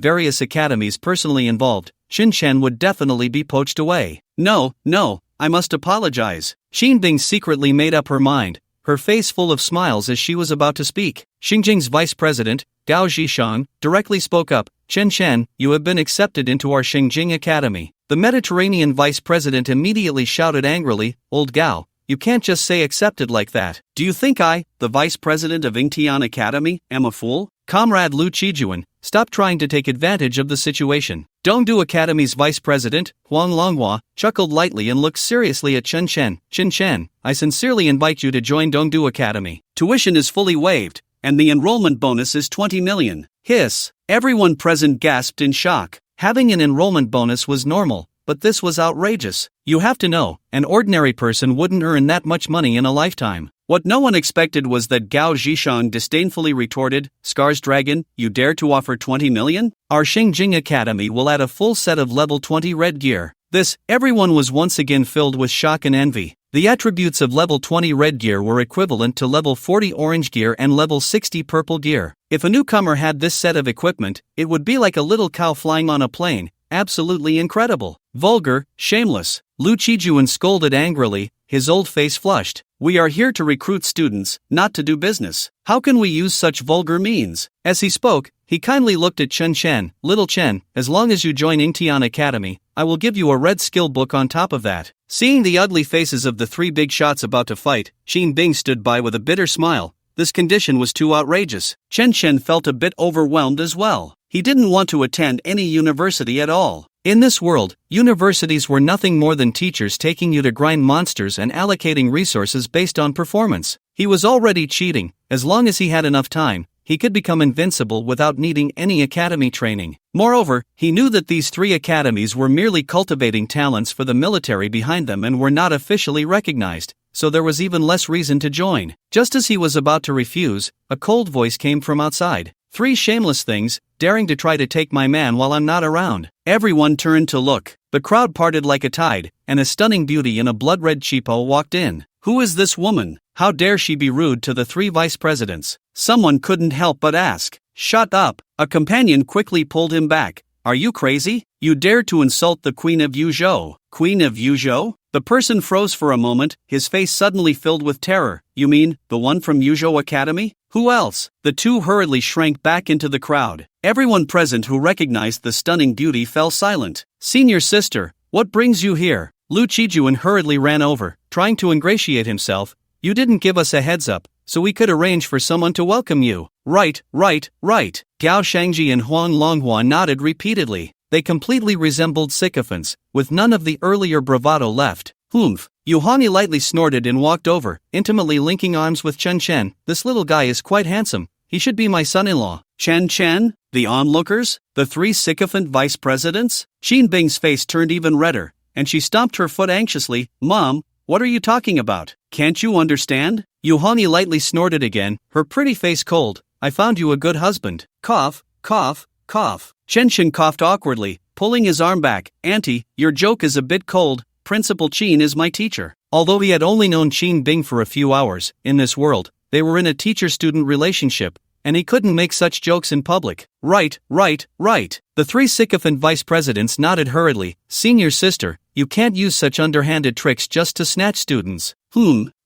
various academies personally involved, Chen Chen would definitely be poached away. No, I must apologize. Qin Bing secretly made up her mind, her face full of smiles as she was about to speak. Xinjiang's vice president, Gao Zhishang, directly spoke up. Chen Chen, you have been accepted into our Xinjiang Academy. The Mediterranean vice president immediately shouted angrily, Old Gao, you can't just say accepted like that. Do you think I, the vice president of Yingtian Academy, am a fool? Comrade Lu Qijuan, stop trying to take advantage of the situation. Dongdu Academy's vice president, Huang Longhua, chuckled lightly and looked seriously at Chen Chen. Chen Chen, I sincerely invite you to join Dongdu Academy. Tuition is fully waived, and the enrollment bonus is 20 million. Hiss. Everyone present gasped in shock. Having an enrollment bonus was normal, but this was outrageous. You have to know, an ordinary person wouldn't earn that much money in a lifetime. What no one expected was that Gao Zhishang disdainfully retorted, Scar's Dragon, you dare to offer 20 million? Our Xinjiang Academy will add a full set of level 20 red gear. Everyone was once again filled with shock and envy. The attributes of level 20 red gear were equivalent to level 40 orange gear and level 60 purple gear. If a newcomer had this set of equipment, it would be like a little cow flying on a plane. Absolutely incredible. Vulgar, shameless. Lu Qijuan scolded angrily, his old face flushed. We are here to recruit students, not to do business. How can we use such vulgar means? As he spoke, he kindly looked at Chen Chen. Little Chen, as long as you join Yingtian Academy, I will give you a red skill book on top of that. Seeing the ugly faces of the 3 big shots about to fight, Qin Bing stood by with a bitter smile. This condition was too outrageous. Chen Chen felt a bit overwhelmed as well. He didn't want to attend any university at all. In this world, universities were nothing more than teachers taking you to grind monsters and allocating resources based on performance. He was already cheating. As long as he had enough time, he could become invincible without needing any academy training. Moreover, he knew that these 3 academies were merely cultivating talents for the military behind them and were not officially recognized, so there was even less reason to join. Just as he was about to refuse, a cold voice came from outside. 3 shameless things, daring to try to take my man while I'm not around. Everyone turned to look. The crowd parted like a tide, and a stunning beauty in a blood-red cheapo walked in. Who is this woman? How dare she be rude to the 3 vice presidents? Someone couldn't help but ask. Shut up. A companion quickly pulled him back. Are you crazy? You dare to insult the Queen of Yuzhou. Queen of Yuzhou? The person froze for a moment, his face suddenly filled with terror. You mean, the one from Yuzhou Academy? Who else? The two hurriedly shrank back into the crowd. Everyone present who recognized the stunning beauty fell silent. Senior sister, what brings you here? Lu Qijuan hurriedly ran over, trying to ingratiate himself. You didn't give us a heads up, so we could arrange for someone to welcome you. Right. Gao Shangji and Huang Longhua nodded repeatedly. They completely resembled sycophants, with none of the earlier bravado left. Humph. Yuhani lightly snorted and walked over, intimately linking arms with Chen Chen. This little guy is quite handsome. He should be my son-in-law. Chen Chen? The onlookers? The three sycophant vice presidents? Qin Bing's face turned even redder, and she stomped her foot anxiously. Mom, what are you talking about? Can't you understand? Yuhani lightly snorted again, her pretty face cold. I found you a good husband. Cough. Chen Chen coughed awkwardly, pulling his arm back. Auntie, your joke is a bit cold. Principal Qin is my teacher. Although he had only known Qin Bing for a few hours, in this world, they were in a teacher-student relationship, and he couldn't make such jokes in public. Right. The three sycophant vice presidents nodded hurriedly. Senior sister, you can't use such underhanded tricks just to snatch students.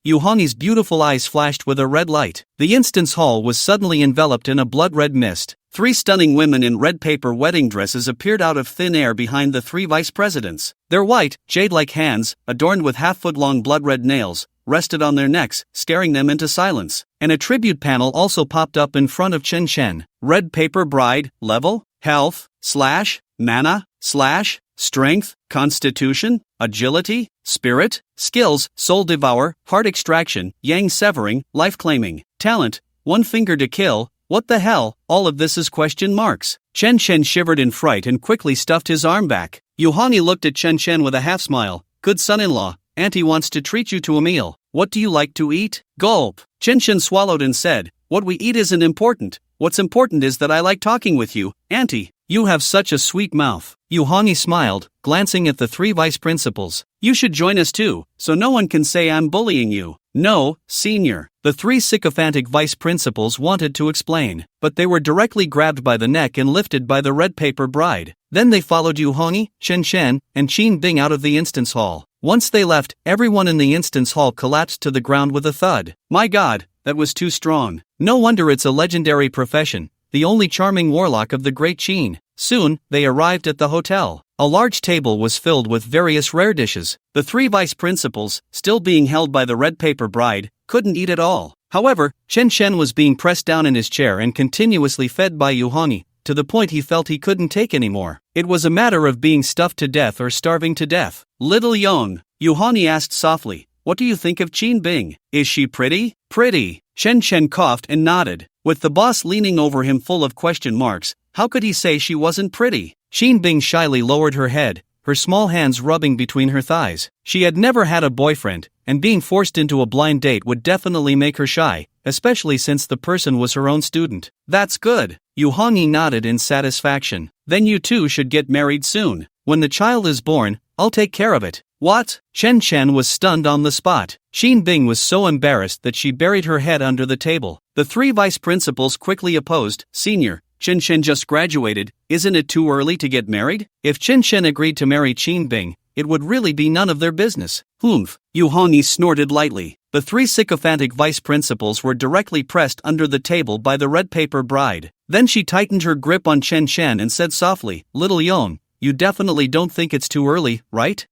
Yuhani's beautiful eyes flashed with a red light. The instance hall was suddenly enveloped in a blood-red mist. Three stunning women in red paper wedding dresses appeared out of thin air behind the three vice presidents. Their white, jade-like hands, adorned with half-foot-long blood-red nails, rested on their necks, staring them into silence. An attribute panel also popped up in front of Chen Chen. Red paper bride, level, health, / mana, / strength, constitution, agility, spirit, skills, soul devour, heart extraction, yang severing, life claiming, talent, one finger to kill. What the hell, all of this is question marks. Chen Chen shivered in fright and quickly stuffed his arm back. Yuhani looked at Chen Chen with a half smile. Good son-in-law, auntie wants to treat you to a meal. What do you like to eat? Gulp. Chen Chen swallowed and said, what we eat isn't important. What's important is that I like talking with you, auntie. You have such a sweet mouth. Yuhani smiled, glancing at the three vice principals. You should join us too, so no one can say I'm bullying you. No, senior. The three sycophantic vice principals wanted to explain, but they were directly grabbed by the neck and lifted by the red paper bride. Then they followed Yuhani, Chen Chen, and Qin Bing out of the instance hall. Once they left, everyone in the instance hall collapsed to the ground with a thud. My God, that was too strong. No wonder it's a legendary profession, the only charming warlock of the great Qin. Soon, they arrived at the hotel. A large table was filled with various rare dishes. The three vice principals, still being held by the red paper bride, couldn't eat at all. However, Chen Chen was being pressed down in his chair and continuously fed by Yuhani, to the point he felt he couldn't take anymore. It was a matter of being stuffed to death or starving to death. Little Yong, Yuhani asked softly, what do you think of Qin Bing? Is she pretty? Pretty. Chen Chen coughed and nodded. With the boss leaning over him full of question marks, how could he say she wasn't pretty? Qin Bing shyly lowered her head, her small hands rubbing between her thighs. She had never had a boyfriend, and being forced into a blind date would definitely make her shy, especially since the person was her own student. That's good. Yuhani nodded in satisfaction. Then you two should get married soon. When the child is born, I'll take care of it. What? Chen Chen was stunned on the spot. Qin Bing was so embarrassed that she buried her head under the table. The three vice principals quickly opposed. Senior, Chen Chen just graduated, isn't it too early to get married? If Chen Chen agreed to marry Qin Bing, it would really be none of their business. Humph. Yuhani snorted lightly. The three sycophantic vice principals were directly pressed under the table by the red paper bride. Then she tightened her grip on Chen Chen and said softly, Little Yong, you definitely don't think it's too early, right?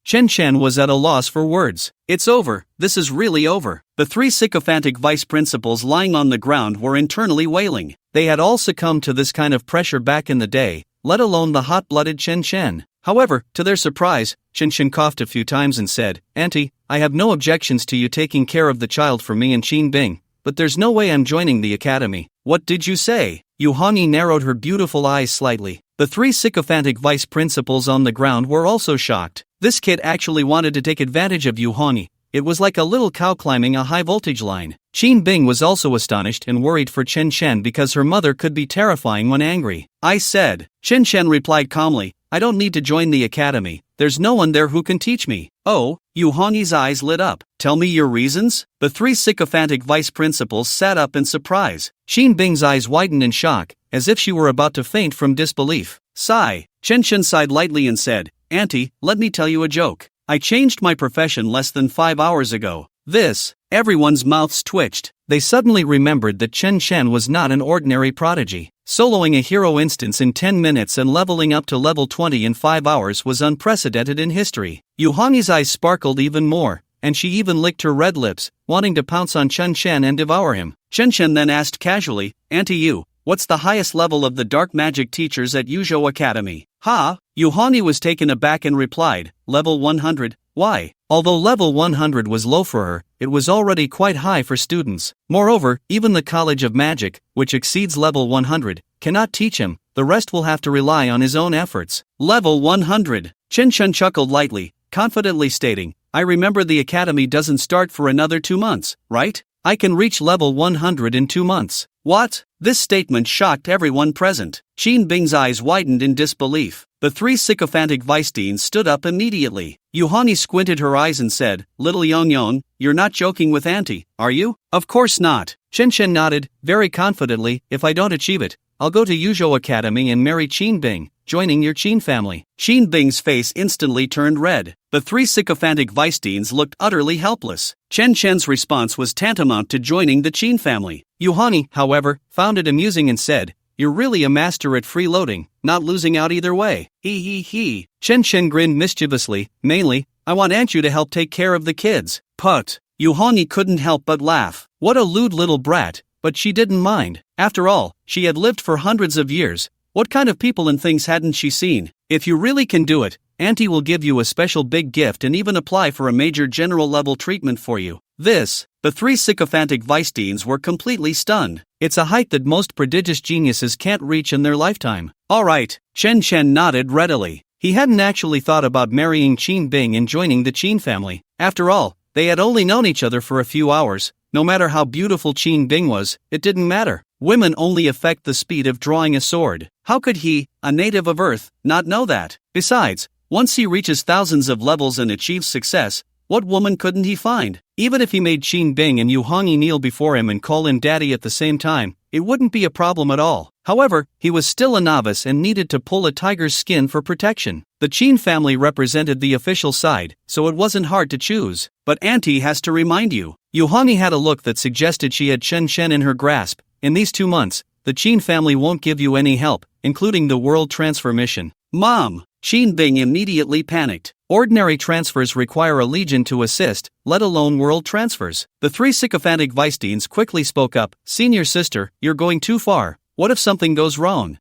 Chen Chen was at a loss for words. It's over, this is really over. The three sycophantic vice principals lying on the ground were internally wailing. They had all succumbed to this kind of pressure back in the day, let alone the hot-blooded Chen Chen. However, to their surprise, Chen Chen coughed a few times and said, Auntie, I have no objections to you taking care of the child for me and Qin Bing, but there's no way I'm joining the academy. What did you say? Yuhani narrowed her beautiful eyes slightly. The three sycophantic vice principals on the ground were also shocked. This kid actually wanted to take advantage of Yuhani. It was like a little cow climbing a high-voltage line. Qin Bing was also astonished and worried for Chen Chen because her mother could be terrifying when angry. I said. Chen Chen replied calmly, I don't need to join the academy. There's no one there who can teach me. Oh, Yuhani's eyes lit up. Tell me your reasons? The three sycophantic vice principals sat up in surprise. Qin Bing's eyes widened in shock, as if she were about to faint from disbelief. Sigh. Chen Chen sighed lightly and said, Auntie, let me tell you a joke. I changed my profession less than 5 hours ago. This, everyone's mouths twitched. They suddenly remembered that Chen Shen was not an ordinary prodigy. Soloing a hero instance in 10 minutes and leveling up to level 20 in 5 hours was unprecedented in history. Yuhani's eyes sparkled even more, and she even licked her red lips, wanting to pounce on Chen Shen and devour him. Chen Shen then asked casually, "Auntie Yu, what's the highest level of the dark magic teachers at Yuzhou Academy?" "Ha?" Yuhani was taken aback and replied, "Level 100, why?" Although level 100 was low for her, it was already quite high for students. Moreover, even the College of Magic, which exceeds level 100, cannot teach him. The rest will have to rely on his own efforts. Level 100. Chen Shen chuckled lightly, confidently stating, "I remember the academy doesn't start for another 2 months, right? I can reach level 100 in 2 months. What?" This statement shocked everyone present. Qin Bing's eyes widened in disbelief. The 3 sycophantic Vice-Deans stood up immediately. Yuhani squinted her eyes and said, "Little Yon, you're not joking with Auntie, are you?" "Of course not." Chen Shen nodded, very confidently, "If I don't achieve it, I'll go to Yuzhou Academy and marry Qin Bing, joining your Qin family." Qin Bing's face instantly turned red. The 3 sycophantic Vice-Deans looked utterly helpless. Chen Shen's response was tantamount to joining the Qin family. Yuhani, however, found it amusing and said, "You're really a master at freeloading, not losing out either way. He. Chen Shen grinned mischievously, "Mainly, I want Aunt Yu to help take care of the kids." Put. Yuhani couldn't help but laugh. What a lewd little brat, but she didn't mind. After all, she had lived for hundreds of years. What kind of people and things hadn't she seen? If you really can do it, Auntie will give you a special big gift and even apply for a major general level treatment for you. The 3 sycophantic Vice-Deans were completely stunned. It's a height that most prodigious geniuses can't reach in their lifetime. Alright, Chen Shen nodded readily. He hadn't actually thought about marrying Qin Bing and joining the Qin family. After all, they had only known each other for a few hours. No matter how beautiful Qin Bing was, it didn't matter. Women only affect the speed of drawing a sword. How could he, a native of Earth, not know that? Besides, once he reaches thousands of levels and achieves success, what woman couldn't he find? Even if he made Qin Bing and Yuhani kneel before him and call him daddy at the same time, it wouldn't be a problem at all. However, he was still a novice and needed to pull a tiger's skin for protection. The Qin family represented the official side, so it wasn't hard to choose. But Auntie has to remind you. Yuhani had a look that suggested she had Chen Shen in her grasp. In these 2 months, the Qin family won't give you any help, including the world transfer mission. "Mom!" Qin Bing immediately panicked. Ordinary transfers require a legion to assist, let alone world transfers. The 3 sycophantic Vice-Deans quickly spoke up, "Senior sister, you're going too far. What if something goes wrong?"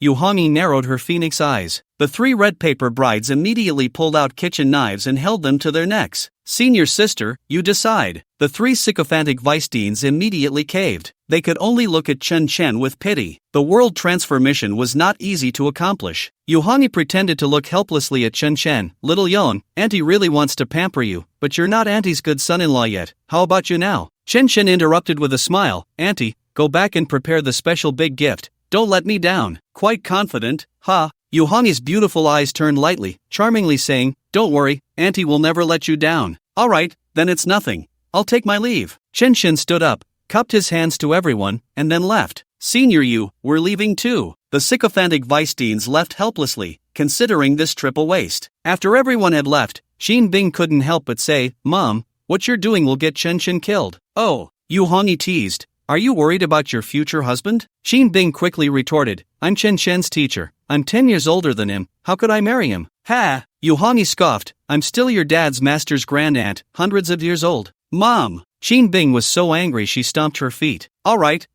Yuhani narrowed her phoenix eyes. The 3 red paper brides immediately pulled out kitchen knives and held them to their necks. "Senior sister, you decide." The 3 sycophantic Vice-Deans immediately caved. They could only look at Chen Shen with pity. The world transfer mission was not easy to accomplish. Yuhani pretended to look helplessly at Chen Shen. "Little Yon, Auntie really wants to pamper you, but you're not Auntie's good son-in-law yet. How about you now?" Chen Shen interrupted with a smile, "Auntie, go back and prepare the special big gift. Don't let me down." Quite confident, Yuhani's beautiful eyes turned lightly, charmingly saying, "Don't worry, Auntie will never let you down." "Alright, then it's nothing. I'll take my leave." Chen Shen stood up, cupped his hands to everyone, and then left. "Senior Yu, we're leaving too." The sycophantic Vice-Deans left helplessly, considering this trip a waste. After everyone had left, Qin Bing couldn't help but say, "Mom, what you're doing will get Chen Shen killed." "Oh," Yuhani teased, "are you worried about your future husband?" Qin Bing quickly retorted, "I'm Chen Shen's teacher. I'm 10 years older than him. How could I marry him?" "Ha!" Yuhani scoffed, "I'm still your dad's master's grandaunt, hundreds of years old." "Mom!" Qin Bing was so angry she stomped her feet. Alright.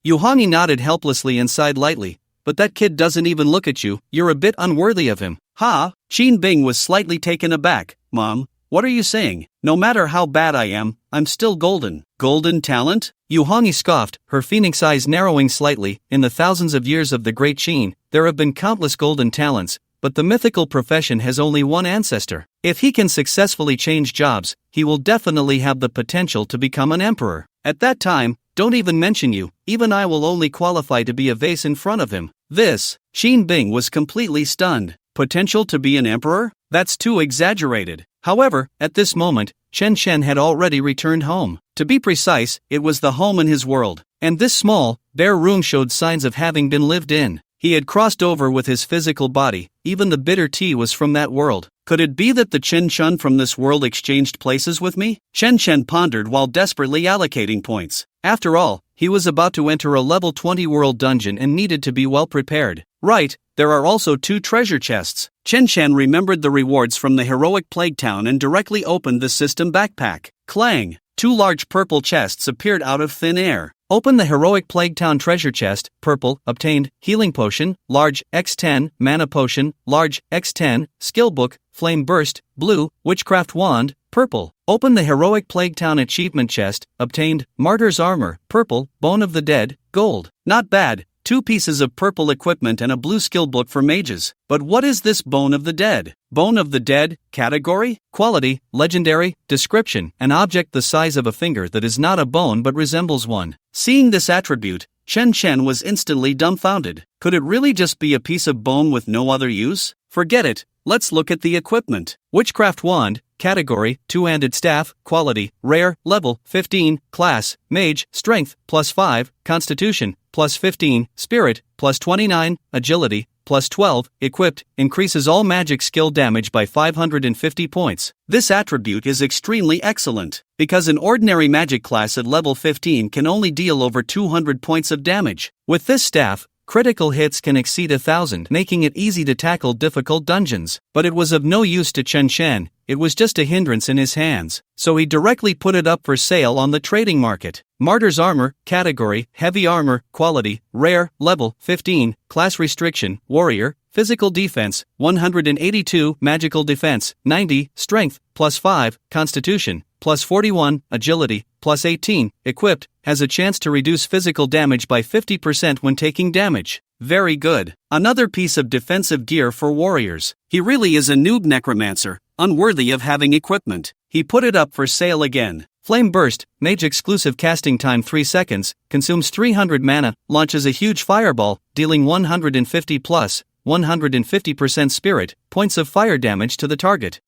Yuhani nodded helplessly and sighed lightly. "But that kid doesn't even look at you, you're a bit unworthy of him." Qin Bing was slightly taken aback. "Mom, what are you saying? No matter how bad I am, I'm still golden." "Golden talent?" Yuhani scoffed, her phoenix eyes narrowing slightly. "In the thousands of years of the great Qin, there have been countless golden talents, but the mythical profession has only one ancestor. If he can successfully change jobs, he will definitely have the potential to become an emperor. At that time, don't even mention you, even I will only qualify to be a vase in front of him." Qin Bing was completely stunned. Potential to be an emperor? That's too exaggerated. However, at this moment, Chen Shen had already returned home. To be precise, it was the home in his world, and this small, bare room showed signs of having been lived in. He had crossed over with his physical body, even the bitter tea was from that world. Could it be that the Chen Chun from this world exchanged places with me? Chen Chen pondered while desperately allocating points. After all, he was about to enter a level 20 world dungeon and needed to be well prepared. Right, there are also 2 treasure chests. Chen Chen remembered the rewards from the heroic Plague Town and directly opened the system backpack. Clang! 2 large purple chests appeared out of thin air. Open the heroic Plague Town treasure chest. Purple, obtained, healing potion, large, x10, mana potion, large, x10, skill book, flame burst, blue, witchcraft wand, purple. Open the heroic Plague Town achievement chest, obtained, martyr's armor, purple, bone of the dead, gold. Not bad. 2 pieces of purple equipment and a blue skill book for mages. But what is this Bone of the Dead? Bone of the Dead, category, quality, legendary, description, an object the size of a finger that is not a bone but resembles one. Seeing this attribute, Chen Chen was instantly dumbfounded. Could it really just be a piece of bone with no other use? Forget it, let's look at the equipment. Witchcraft wand, category, 2-handed staff, quality, rare, level, 15, class, mage, strength, +5, constitution, +15, spirit, +29, agility, +12, equipped, increases all magic skill damage by 550 points. This attribute is extremely excellent, because an ordinary magic class at level 15 can only deal over 200 points of damage. With this staff, critical hits can exceed 1,000, making it easy to tackle difficult dungeons. But it was of no use to Chen Chen, it was just a hindrance in his hands, so he directly put it up for sale on the trading market. Martyr's armor, category, heavy armor, quality, rare, level, 15, class restriction, warrior, physical defense, 182, magical defense, 90, strength, +5, constitution, +41, agility, +18, equipped, has a chance to reduce physical damage by 50% when taking damage. Very good. Another piece of defensive gear for warriors. He really is a noob necromancer, unworthy of having equipment. He put it up for sale again. Flame burst, mage exclusive casting time 3 seconds, consumes 300 mana, launches a huge fireball, dealing 150 plus 150% spirit points of fire damage to the target.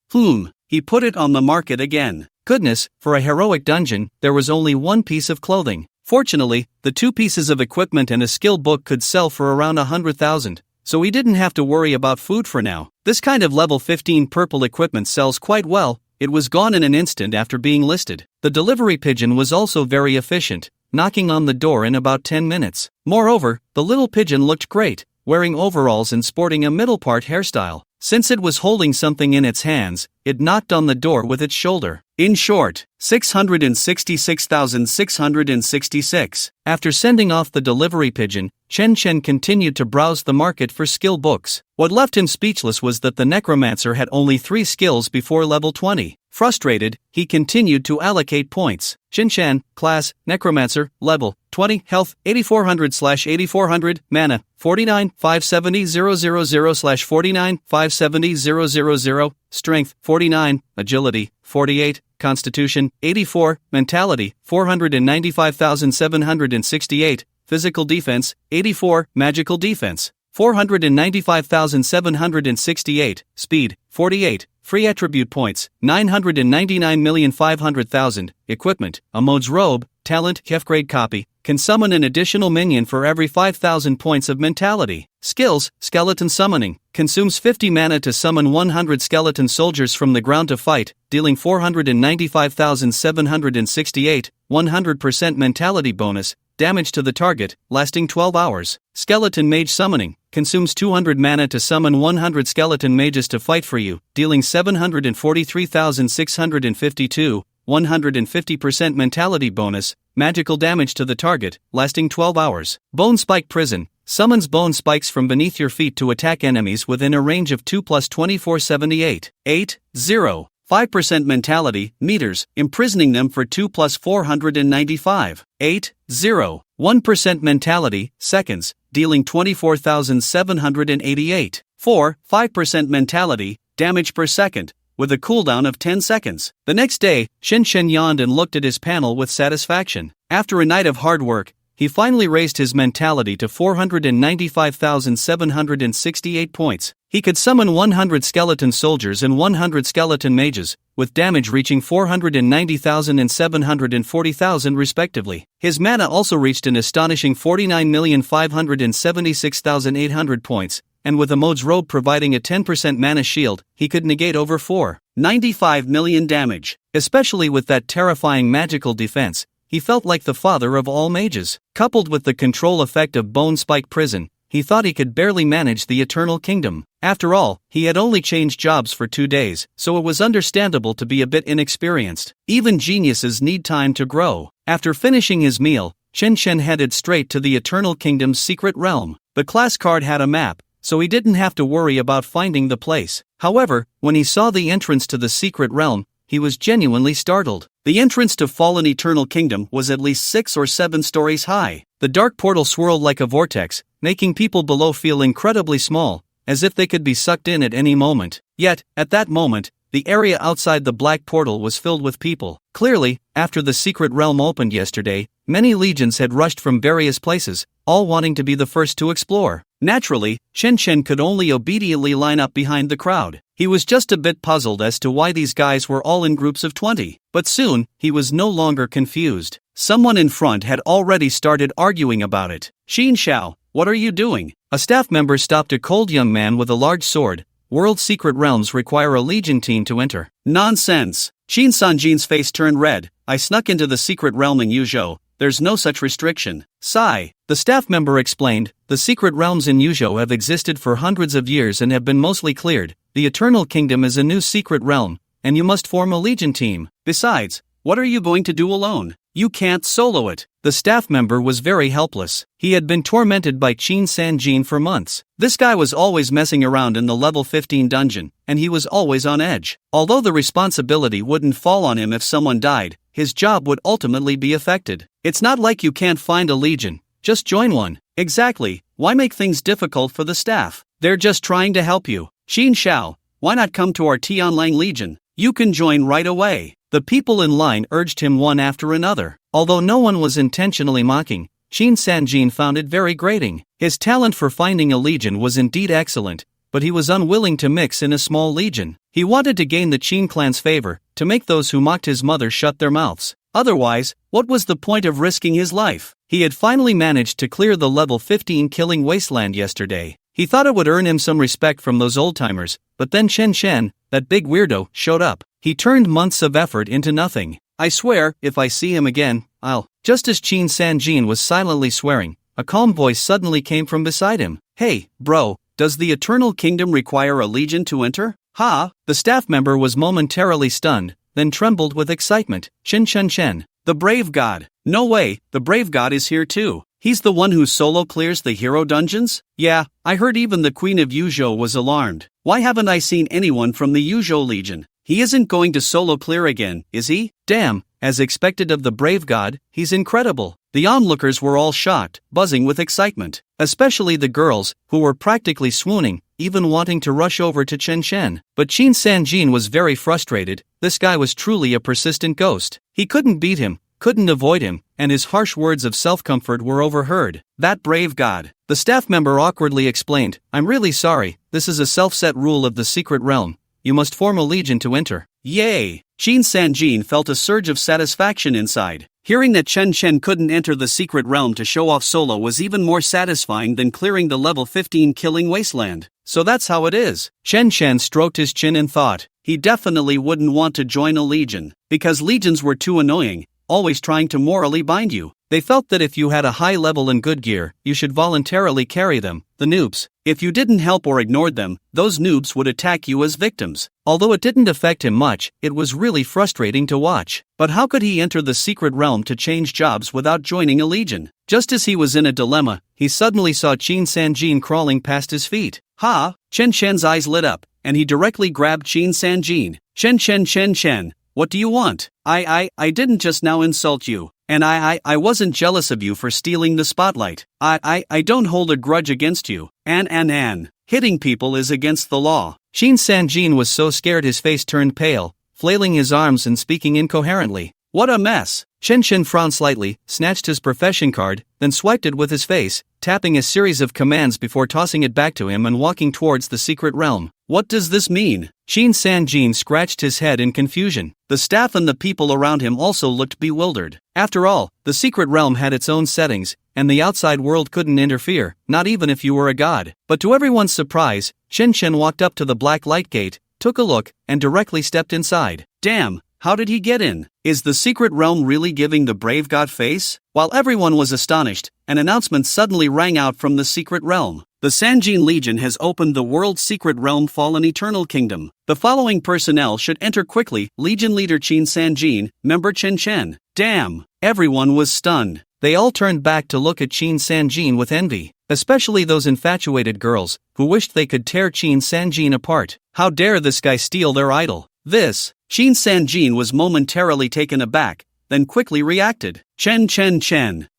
He put it on the market again. Goodness, for a heroic dungeon, there was only 1 piece of clothing. Fortunately, the 2 pieces of equipment and a skill book could sell for around 100,000, so he didn't have to worry about food for now. This kind of level 15 purple equipment sells quite well. It was gone in an instant after being listed. The delivery pigeon was also very efficient, knocking on the door in about 10 minutes. Moreover, the little pigeon looked great, wearing overalls and sporting a middle-part hairstyle. Since it was holding something in its hands, it knocked on the door with its shoulder. In short, 666,666. After sending off the delivery pigeon, Chen Chen continued to browse the market for skill books. What left him speechless was that the Necromancer had only 3 skills before level 20. Frustrated, he continued to allocate points. Chen Chen, class, Necromancer, level 20, health 8400/8400, mana 49,570,000/49,570,000, strength 49, agility 48, constitution 84, mentality 495,768, physical defense 84, magical defense 495,768, speed 48, free attribute points 999,500,000, equipment, a mode's robe, talent, F-grade copy, can summon an additional minion for every 5,000 points of mentality. Skills, skeleton summoning, consumes 50 mana to summon 100 skeleton soldiers from the ground to fight, dealing 495,768, 100% mentality bonus, damage to the target, lasting 12 hours. Skeleton mage summoning, consumes 200 mana to summon 100 skeleton mages to fight for you, dealing 743,652, 150% mentality bonus, magical damage to the target, lasting 12 hours. Bone Spike Prison, summons bone spikes from beneath your feet to attack enemies within a range of 2 plus 2478. 8-0. 5% mentality, meters, imprisoning them for 2 plus 495. 8-0. 1% mentality, seconds, dealing 24,788. 5% mentality, damage per second, with a cooldown of 10 seconds. The next day, Chen Chen yawned and looked at his panel with satisfaction. After a night of hard work, he finally raised his mentality to 495,768 points. He could summon 100 skeleton soldiers and 100 skeleton mages, with damage reaching 490,000 and 740,000 respectively. His mana also reached an astonishing 49,576,800 points, and with a mode's robe providing a 10% mana shield, he could negate over 495 million damage. Especially with that terrifying magical defense, he felt like the father of all mages. Coupled with the control effect of Bone Spike Prison, he thought he could barely manage the Eternal Kingdom. After all, he had only changed jobs for 2 days, so it was understandable to be a bit inexperienced. Even geniuses need time to grow. After finishing his meal, Chen Chen headed straight to the Eternal Kingdom's secret realm. The class card had a map, so he didn't have to worry about finding the place. However, when he saw the entrance to the secret realm, he was genuinely startled. The entrance to Fallen Eternal Kingdom was at least 6 or 7 stories high. The dark portal swirled like a vortex, making people below feel incredibly small, as if they could be sucked in at any moment. Yet, at that moment, the area outside the black portal was filled with people. Clearly, after the secret realm opened yesterday, many legions had rushed from various places, all wanting to be the first to explore. Naturally, Chen Chen could only obediently line up behind the crowd. He was just a bit puzzled as to why these guys were all in groups of 20. But soon, he was no longer confused. Someone in front had already started arguing about it. "Xin Xiao, what are you doing?" A staff member stopped a cold young man with a large sword. "World secret realms require a legion team to enter." "Nonsense." Qin Sanjin's face turned red. "I snuck into the secret realm in Yuzhou. There's no such restriction." "Sigh." The staff member explained, "The secret realms in Yuzhou have existed for hundreds of years and have been mostly cleared. The Eternal Kingdom is a new secret realm, and you must form a legion team. Besides, what are you going to do alone? You can't solo it." The staff member was very helpless. He had been tormented by Qin Sanjin for months. This guy was always messing around in the level 15 dungeon, and he was always on edge. Although the responsibility wouldn't fall on him if someone died, his job would ultimately be affected. It's not like you can't find a legion, just join one. Exactly, why make things difficult for the staff? They're just trying to help you. Xin Xiao, why not come to our Tianlang Legion? You can join right away. The people in line urged him one after another. Although no one was intentionally mocking, Qin Sanjin found it very grating. His talent for finding a legion was indeed excellent, but he was unwilling to mix in a small legion. He wanted to gain the Qin clan's favor, to make those who mocked his mother shut their mouths. Otherwise, what was the point of risking his life? He had finally managed to clear the level 15 killing wasteland yesterday. He thought it would earn him some respect from those old-timers, but then Chen Chen, that big weirdo, showed up. He turned months of effort into nothing. "I swear, if I see him again, I'll..." Just as Qin Sanjin was silently swearing, a calm voice suddenly came from beside him. "Hey, bro, does the Eternal Kingdom require a legion to enter?" "Ha!" The staff member was momentarily stunned, then trembled with excitement. "Chen Chen Chen, the brave god. No way, the brave god is here too. He's the one who solo clears the hero dungeons?" "Yeah, I heard even the Queen of Yuzhou was alarmed. Why haven't I seen anyone from the Yuzhou Legion? He isn't going to solo clear again, is he?" Damn, as expected of the brave god, he's incredible. The onlookers were all shocked, buzzing with excitement. Especially the girls, who were practically swooning, even wanting to rush over to Chen Chen. But Qin Sanjin was very frustrated. This guy was truly a persistent ghost. He couldn't beat him, couldn't avoid him, and his harsh words of self-comfort were overheard. "That brave god." The staff member awkwardly explained, "I'm really sorry, this is a self-set rule of the secret realm. You must form a legion to enter." Yay! Qin Sanjin felt a surge of satisfaction inside. Hearing that Chen Chen couldn't enter the secret realm to show off solo was even more satisfying than clearing the level 15 killing wasteland. So that's how it is. Chen Chen stroked his chin and thought, he definitely wouldn't want to join a legion, because legions were too annoying, always trying to morally bind you. They felt that if you had a high level and good gear, you should voluntarily carry them, the noobs. If you didn't help or ignored them, those noobs would attack you as victims. Although it didn't affect him much, it was really frustrating to watch. But how could he enter the secret realm to change jobs without joining a legion? Just as he was in a dilemma, he suddenly saw Qin Sanjin crawling past his feet. "Ha!" Chen Chen's eyes lit up, and he directly grabbed Qin Sanjin. Chen, what do you want? I didn't just now insult you. And I wasn't jealous of you for stealing the spotlight. I don't hold a grudge against you. An. Hitting people is against the law." Qin Sanjin was so scared his face turned pale, flailing his arms and speaking incoherently. "What a mess. Chen Chen frowned slightly, snatched his profession card, then swiped it with his face, tapping a series of commands before tossing it back to him and walking towards the secret realm. What does this mean? Qin Sanjin scratched his head in confusion. The staff and the people around him also looked bewildered. After all, the secret realm had its own settings, and the outside world couldn't interfere, not even if you were a god. But to everyone's surprise, Chen Chen walked up to the black light gate, took a look, and directly stepped inside. Damn! How did he get in? Is the secret realm really giving the brave god face? While everyone was astonished, an announcement suddenly rang out from the secret realm. The Sanjin Legion has opened the world's secret realm Fallen Eternal Kingdom. The following personnel should enter quickly: Legion Leader Qin Sanjin, Member Chen Chen. Damn! Everyone was stunned. They all turned back to look at Qin Sanjin with envy, especially those infatuated girls, who wished they could tear Qin Sanjin apart. How dare this guy steal their idol? Qin Sanjin was momentarily taken aback, then quickly reacted. Chen.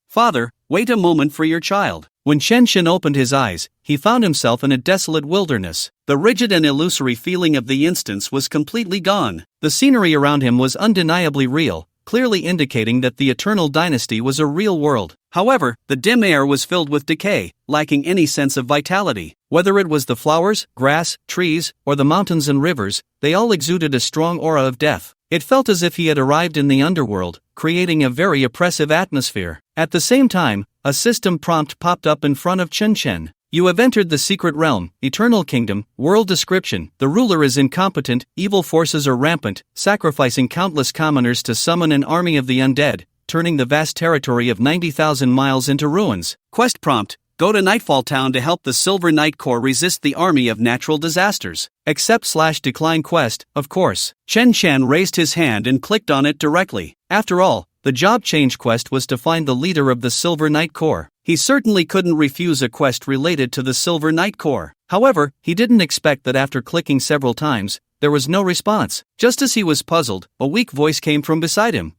Father, wait a moment for your child. When Chen Chen opened his eyes, he found himself in a desolate wilderness. The rigid and illusory feeling of the instance was completely gone. The scenery around him was undeniably real, clearly indicating that the Eternal Dynasty was a real world. However, the dim air was filled with decay, lacking any sense of vitality. Whether it was the flowers, grass, trees, or the mountains and rivers, they all exuded a strong aura of death. It felt as if he had arrived in the underworld, creating a very oppressive atmosphere. At the same time, a system prompt popped up in front of Chen Chen. You have entered the secret realm, Eternal Kingdom. World description: the ruler is incompetent, evil forces are rampant, sacrificing countless commoners to summon an army of the undead, turning the vast territory of 90,000 miles into ruins. Quest prompt: go to Nightfall Town to help the Silver Knight Corps resist the army of natural disasters. Accept/decline quest, of course. Chen Chen raised his hand and clicked on it directly. After all, the job change quest was to find the leader of the Silver Knight Corps. He certainly couldn't refuse a quest related to the Silver Knight Corps. However, he didn't expect that after clicking several times, there was no response. Just as he was puzzled, a weak voice came from beside him.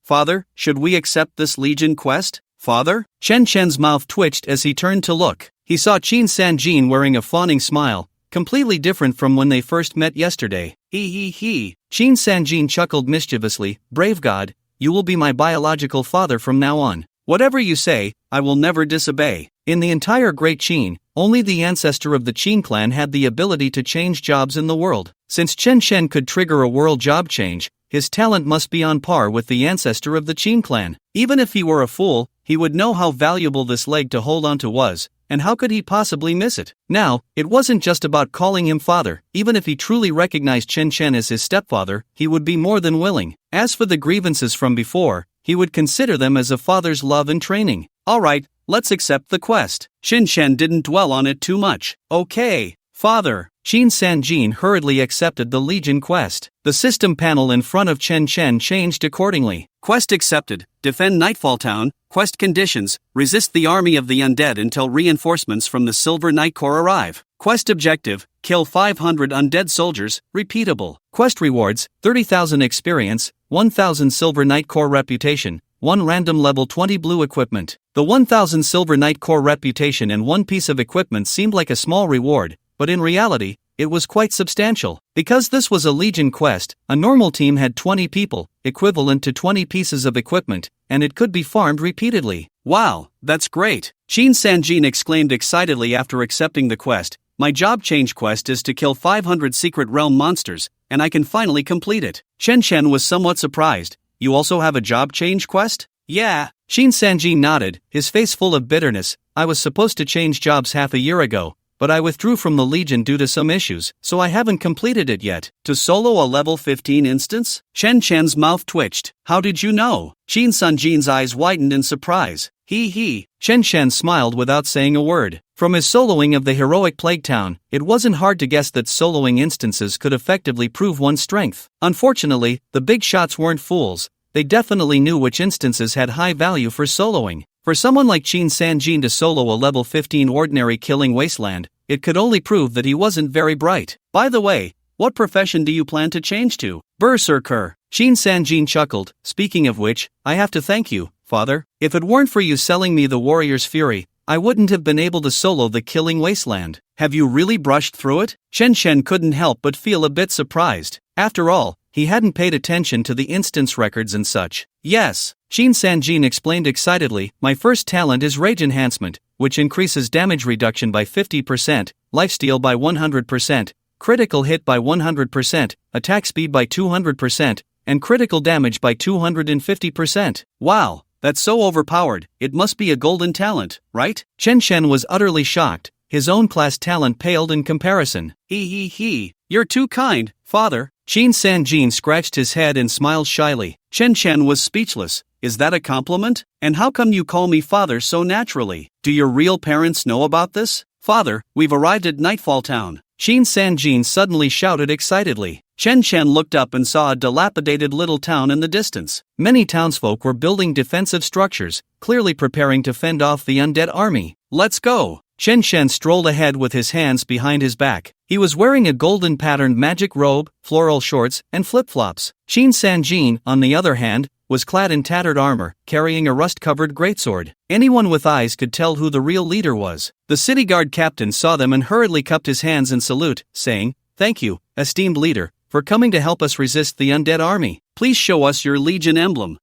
Father, should we accept this Legion quest? Father? Chen Chen's mouth twitched as he turned to look. He saw Qin Sanjin wearing a fawning smile, completely different from when they first met yesterday. He. Qin Sanjin chuckled mischievously. Brave god, you will be my biological father from now on. Whatever you say, I will never disobey. In the entire Great Qin, only the ancestor of the Qin clan had the ability to change jobs in the world. Since Chen Chen could trigger a world job change, his talent must be on par with the ancestor of the Qin clan. Even if he were a fool, he would know how valuable this leg to hold onto was, and how could he possibly miss it? Now, it wasn't just about calling him father. Even if he truly recognized Chen Chen as his stepfather, he would be more than willing. As for the grievances from before, he would consider them as a father's love and training. Alright, let's accept the quest. Chen Chen didn't dwell on it too much. Okay, father. Qin Sanjin hurriedly accepted the Legion quest. The system panel in front of Chen Chen changed accordingly. Quest accepted. Defend Nightfall Town. Quest conditions: resist the army of the undead until reinforcements from the Silver Knight Corps arrive. Quest objective: kill 500 undead soldiers. Repeatable. Quest rewards: 30,000 experience, 1,000 Silver Knight Corps reputation, 1 random level 20 blue equipment. The 1,000 Silver Knight Corps reputation and 1 piece of equipment seemed like a small reward, but in reality, it was quite substantial. Because this was a Legion quest, a normal team had 20 people, equivalent to 20 pieces of equipment, and it could be farmed repeatedly. Wow, that's great! Qin Sanjin exclaimed excitedly after accepting the quest. My job change quest is to kill 500 secret realm monsters, and I can finally complete it. Chen Chen was somewhat surprised. You also have a job change quest? Yeah. Qin Sanjin nodded, his face full of bitterness. I was supposed to change jobs half a year ago, but I withdrew from the Legion due to some issues, so I haven't completed it yet. To solo a level 15 instance? Chen Chen's mouth twitched. How did you know? Qin Sanjin's eyes widened in surprise. He. Chen Chen smiled without saying a word. From his soloing of the heroic Plague Town, it wasn't hard to guess that soloing instances could effectively prove one's strength. Unfortunately, the big shots weren't fools. They definitely knew which instances had high value for soloing. For someone like Qin Sanjin to solo a level 15 ordinary killing wasteland, it could only prove that he wasn't very bright. By the way, what profession do you plan to change to? Berserker. Qin Sanjin chuckled. Speaking of which, I have to thank you, father. If it weren't for you selling me the Warrior's Fury, I wouldn't have been able to solo the killing wasteland. Have you really brushed through it? Chen Chen couldn't help but feel a bit surprised. After all, he hadn't paid attention to the instance records and such. Yes, Shin Sanjin explained excitedly, my first talent is Rage Enhancement, which increases damage reduction by 50%, lifesteal by 100%, critical hit by 100%, attack speed by 200%, and critical damage by 250%. Wow, that's so overpowered, it must be a golden talent, right? Chen Shen was utterly shocked, his own class talent paled in comparison. You're too kind, father. Shin Sanjin scratched his head and smiled shyly. Chen Shen was speechless. Is that a compliment? And how come you call me father so naturally? Do your real parents know about this? Father, we've arrived at Nightfall Town. Shin Sanjin suddenly shouted excitedly. Chen Shen looked up and saw a dilapidated little town in the distance. Many townsfolk were building defensive structures, clearly preparing to fend off the undead army. Let's go! Chen Shen strolled ahead with his hands behind his back. He was wearing a golden patterned magic robe, floral shorts, and flip-flops. Shin Sanjin, on the other hand, was clad in tattered armor, carrying a rust-covered greatsword. Anyone with eyes could tell who the real leader was. The city guard captain saw them and hurriedly cupped his hands in salute, saying, "Thank you, esteemed leader, for coming to help us resist the undead army. Please show us your legion emblem."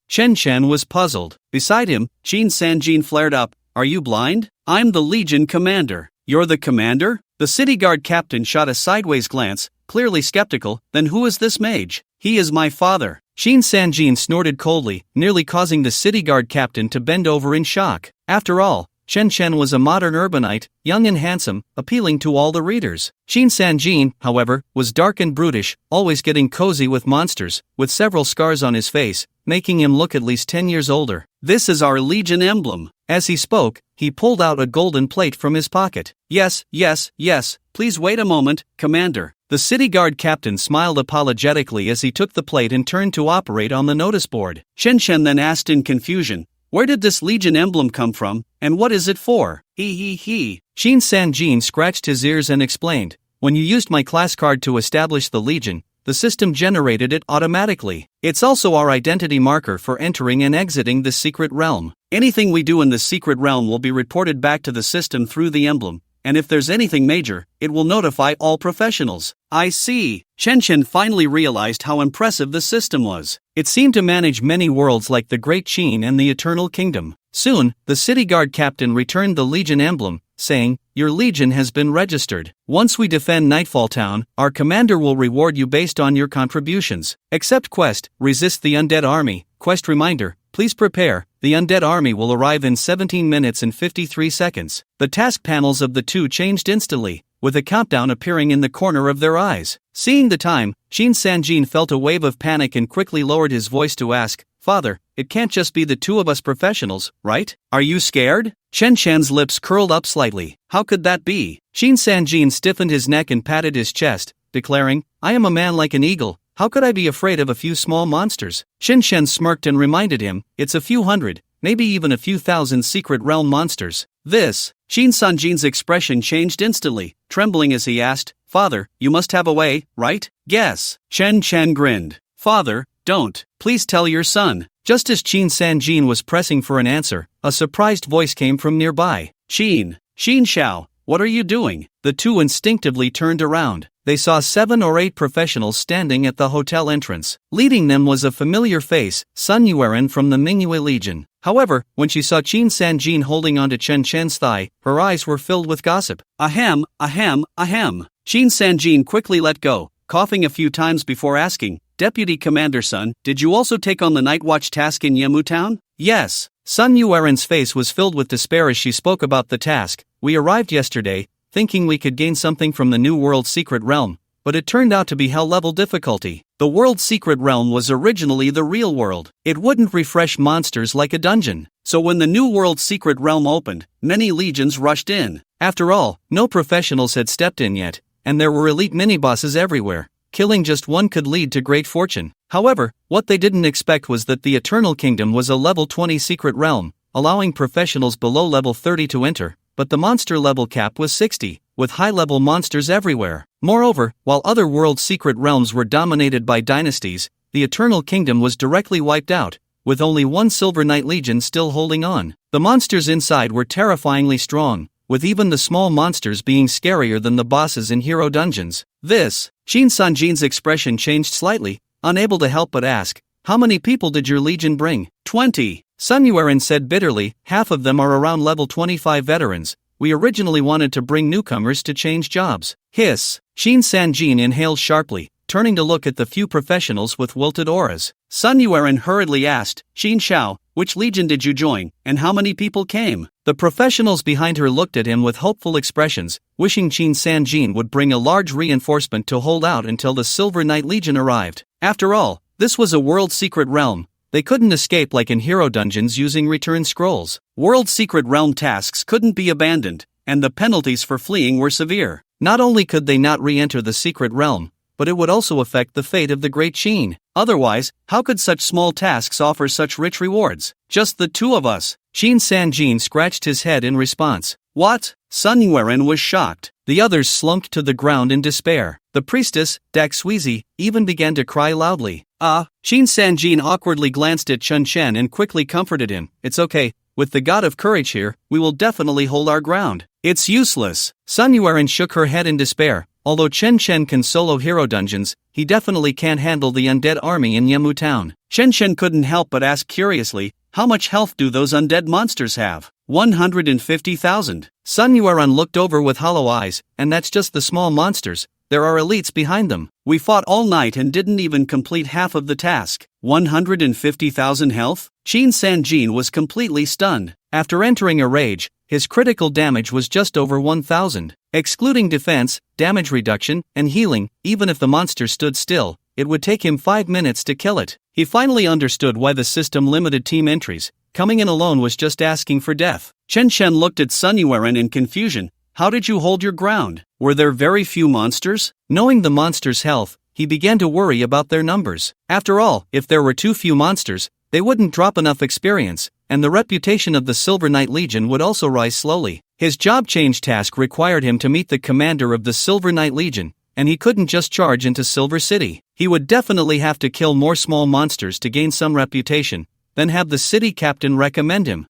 Chen Shen was puzzled. Beside him, Shin Sanjin flared up, "Are you blind? I'm the legion commander." "You're the commander?" The city guard captain shot a sideways glance, clearly skeptical. "Then who is this mage?" "He is my father." Shin Sanjin snorted coldly, nearly causing the city guard captain to bend over in shock. After all, Chen Shen was a modern urbanite, young and handsome, appealing to all the readers. Shin Sanjin, however, was dark and brutish, always getting cozy with monsters, with several scars on his face, making him look at least 10 years older. "This is our legion emblem." As he spoke, he pulled out a golden plate from his pocket. Yes, please wait a moment, Commander." The city guard captain smiled apologetically as he took the plate and turned to operate on the notice board. Chen Shen then asked in confusion, "Where did this legion emblem come from, and what is it for?" Shin Sanjin scratched his ears and explained, "When you used my class card to establish the legion, the system generated it automatically. It's also our identity marker for entering and exiting the secret realm. Anything we do in the secret realm will be reported back to the system through the emblem, and if there's anything major, it will notify all professionals." I see. Chen Shen finally realized how impressive the system was. It seemed to manage many worlds like the Great Qin and the Eternal Kingdom. Soon, the city guard captain returned the legion emblem, saying, "Your legion has been registered. Once we defend Nightfall Town, our commander will reward you based on your contributions. Accept quest, resist the undead army. Quest reminder, please prepare, the undead army will arrive in 17 minutes and 53 seconds. The task panels of the two changed instantly, with a countdown appearing in the corner of their eyes. Seeing the time, Shin Sanjin felt a wave of panic and quickly lowered his voice to ask, "Father, it can't just be the two of us professionals, right? Are you scared?" Chen Shen's lips curled up slightly. How could that be? Shin Sanjin stiffened his neck and patted his chest, declaring, "I am a man like an eagle. How could I be afraid of a few small monsters?" Chen Shen smirked and reminded him, "It's a few hundred, maybe even a few thousand secret realm monsters." Shin Sanjin's expression changed instantly, trembling as he asked, "Father, you must have a way, right?" "Yes." Chen Chen grinned. "Father, don't. Please tell your son." Just as Shin Sanjin was pressing for an answer, a surprised voice came from nearby. Xin Xiao, what are you doing?" The two instinctively turned around. They saw 7 or 8 professionals standing at the hotel entrance. Leading them was a familiar face, Sun Yueran from the Mingyue Legion. However, when she saw Shin Sanjin holding onto Chen Chen's thigh, her eyes were filled with gossip. Ahem. Shin Sanjin quickly let go, coughing a few times before asking, "Deputy Commander Sun, did you also take on the night watch task in Yemu Town?" "Yes." Sun Yueran's face was filled with despair as she spoke about the task. "We arrived yesterday, thinking we could gain something from the New World Secret Realm, but it turned out to be hell-level difficulty. The World Secret Realm was originally the real world. It wouldn't refresh monsters like a dungeon. So when the New World Secret Realm opened, many legions rushed in. After all, no professionals had stepped in yet, and there were elite mini-bosses everywhere. Killing just one could lead to great fortune. However, what they didn't expect was that the Eternal Kingdom was a level 20 secret realm, allowing professionals below level 30 to enter, but the monster level cap was 60, with high-level monsters everywhere. Moreover, while other world secret realms were dominated by dynasties, the Eternal Kingdom was directly wiped out, with only one Silver Knight Legion still holding on. The monsters inside were terrifyingly strong, with even the small monsters being scarier than the bosses in hero dungeons. This, Shin Sanjin's expression changed slightly, unable to help but ask, "How many people did your legion bring?" 20. Sun Yuan said bitterly, "Half of them are around level 25 veterans. We originally wanted to bring newcomers to change jobs." Hiss. Shin Sanjin inhaled sharply, turning to look at the few professionals with wilted auras. Sun Yuan hurriedly asked, "Shin Xiao, which legion did you join, and how many people came?" The professionals behind her looked at him with hopeful expressions, wishing Shin Sanjin would bring a large reinforcement to hold out until the Silver Knight Legion arrived. After all, this was a world secret realm. They couldn't escape like in hero dungeons using return scrolls. World secret realm tasks couldn't be abandoned, and the penalties for fleeing were severe. Not only could they not re-enter the secret realm, but it would also affect the fate of the Great Shin. Otherwise, how could such small tasks offer such rich rewards? "Just the two of us." Shin Sanjin scratched his head in response. "What?" Sun Yuan was shocked. The others slumped to the ground in despair. The priestess, Daxuizi, even began to cry loudly. Shin Sanjin awkwardly glanced at Chun Chen and quickly comforted him. "It's okay, with the god of courage here, we will definitely hold our ground." "It's useless." Sun Yuan shook her head in despair. Although Chen Chen can solo hero dungeons, he definitely can't handle the undead army in Yemu town. Chen Chen couldn't help but ask curiously, "How much health do those undead monsters have?" 150,000. Sun Yuan looked over with hollow eyes, "And that's just the small monsters. There are elites behind them. We fought all night and didn't even complete half of the task." 150,000 health? Shin Sanjin was completely stunned. After entering a rage, his critical damage was just over 1,000. Excluding defense, damage reduction, and healing, even if the monster stood still, it would take him 5 minutes to kill it. He finally understood why the system limited team entries. Coming in alone was just asking for death. Chen Chen looked at Sun Yuan in confusion. "How did you hold your ground? Were there very few monsters?" Knowing the monsters' health, he began to worry about their numbers. After all, if there were too few monsters, they wouldn't drop enough experience, and the reputation of the Silver Knight Legion would also rise slowly. His job change task required him to meet the commander of the Silver Knight Legion, and he couldn't just charge into Silver City. He would definitely have to kill more small monsters to gain some reputation, then have the city captain recommend him.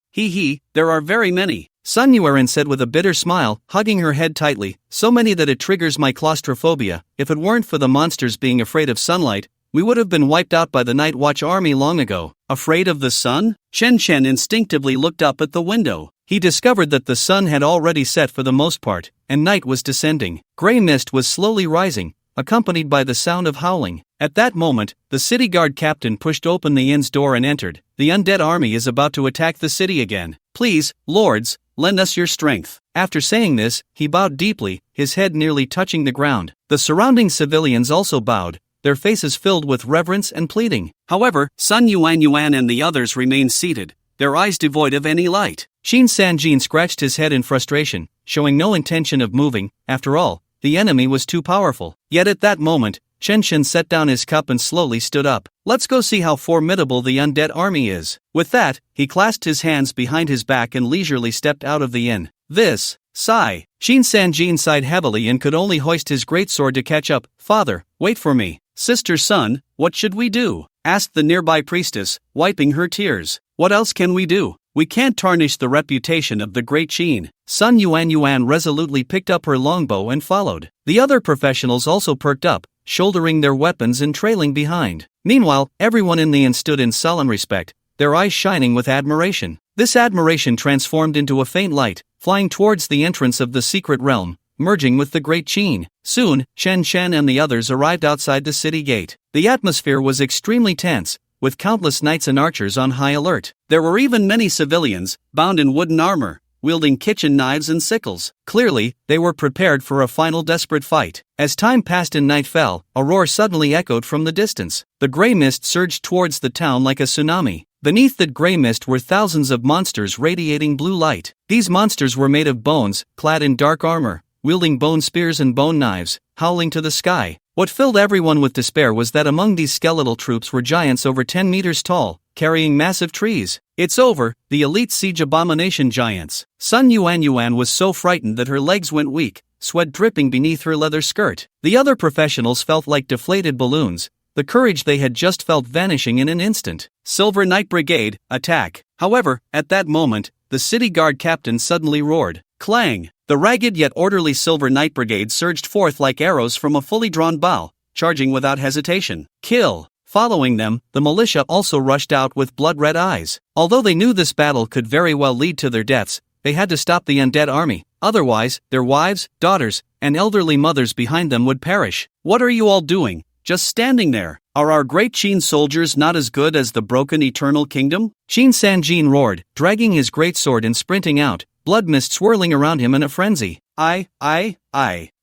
There are very many," Sun Yuan said with a bitter smile, hugging her head tightly. "So many that it triggers my claustrophobia. If it weren't for the monsters being afraid of sunlight, we would have been wiped out by the Night Watch army long ago." Afraid of the sun? Chen Chen instinctively looked up at the window. He discovered that the sun had already set for the most part, and night was descending. Gray mist was slowly rising, accompanied by the sound of howling. At that moment, the city guard captain pushed open the inn's door and entered. "The undead army is about to attack the city again. Please, lords, lend us your strength." After saying this, he bowed deeply, his head nearly touching the ground. The surrounding civilians also bowed, their faces filled with reverence and pleading. However, Sun Yuan and the others remained seated, their eyes devoid of any light. Shin Sanjin scratched his head in frustration, showing no intention of moving. After all, the enemy was too powerful. Yet at that moment, Chen Chen set down his cup and slowly stood up. "Let's go see how formidable the undead army is." With that, he clasped his hands behind his back and leisurely stepped out of the inn. Sigh. Shin Sanjin sighed heavily and could only hoist his greatsword to catch up. "Father, wait for me." "Sister Sun, what should we do?" asked the nearby priestess, wiping her tears. "What else can we do? We can't tarnish the reputation of the Great Shin." Sun Yuan resolutely picked up her longbow and followed. The other professionals also perked up, shouldering their weapons and trailing behind. Meanwhile, everyone in the inn stood in sullen respect, their eyes shining with admiration. This admiration transformed into a faint light, flying towards the entrance of the secret realm, merging with the Great Shin. Soon, Chen Chen and the others arrived outside the city gate. The atmosphere was extremely tense, with countless knights and archers on high alert. There were even many civilians, bound in wooden armor, wielding kitchen knives and sickles. Clearly, they were prepared for a final desperate fight. As time passed and night fell, a roar suddenly echoed from the distance. The gray mist surged towards the town like a tsunami. Beneath that gray mist were thousands of monsters radiating blue light. These monsters were made of bones, clad in dark armor, wielding bone spears and bone knives, howling to the sky. What filled everyone with despair was that among these skeletal troops were giants over 10 meters tall, carrying massive trees. "It's over, the elite siege abomination giants." Sun Yuan was so frightened that her legs went weak, sweat dripping beneath her leather skirt. The other professionals felt like deflated balloons, the courage they had just felt vanishing in an instant. "Silver Knight Brigade, attack!" However, at that moment, the city guard captain suddenly roared. Clang! The ragged yet orderly Silver Knight Brigade surged forth like arrows from a fully drawn bow, charging without hesitation. Kill! Following them, the militia also rushed out with blood-red eyes. Although they knew this battle could very well lead to their deaths, they had to stop the undead army, otherwise, their wives, daughters, and elderly mothers behind them would perish. What are you all doing? Just standing there. Are our great Qin soldiers not as good as the broken Eternal Kingdom? Qin Sanjin roared, dragging his greatsword and sprinting out, blood mist swirling around him in a frenzy. I.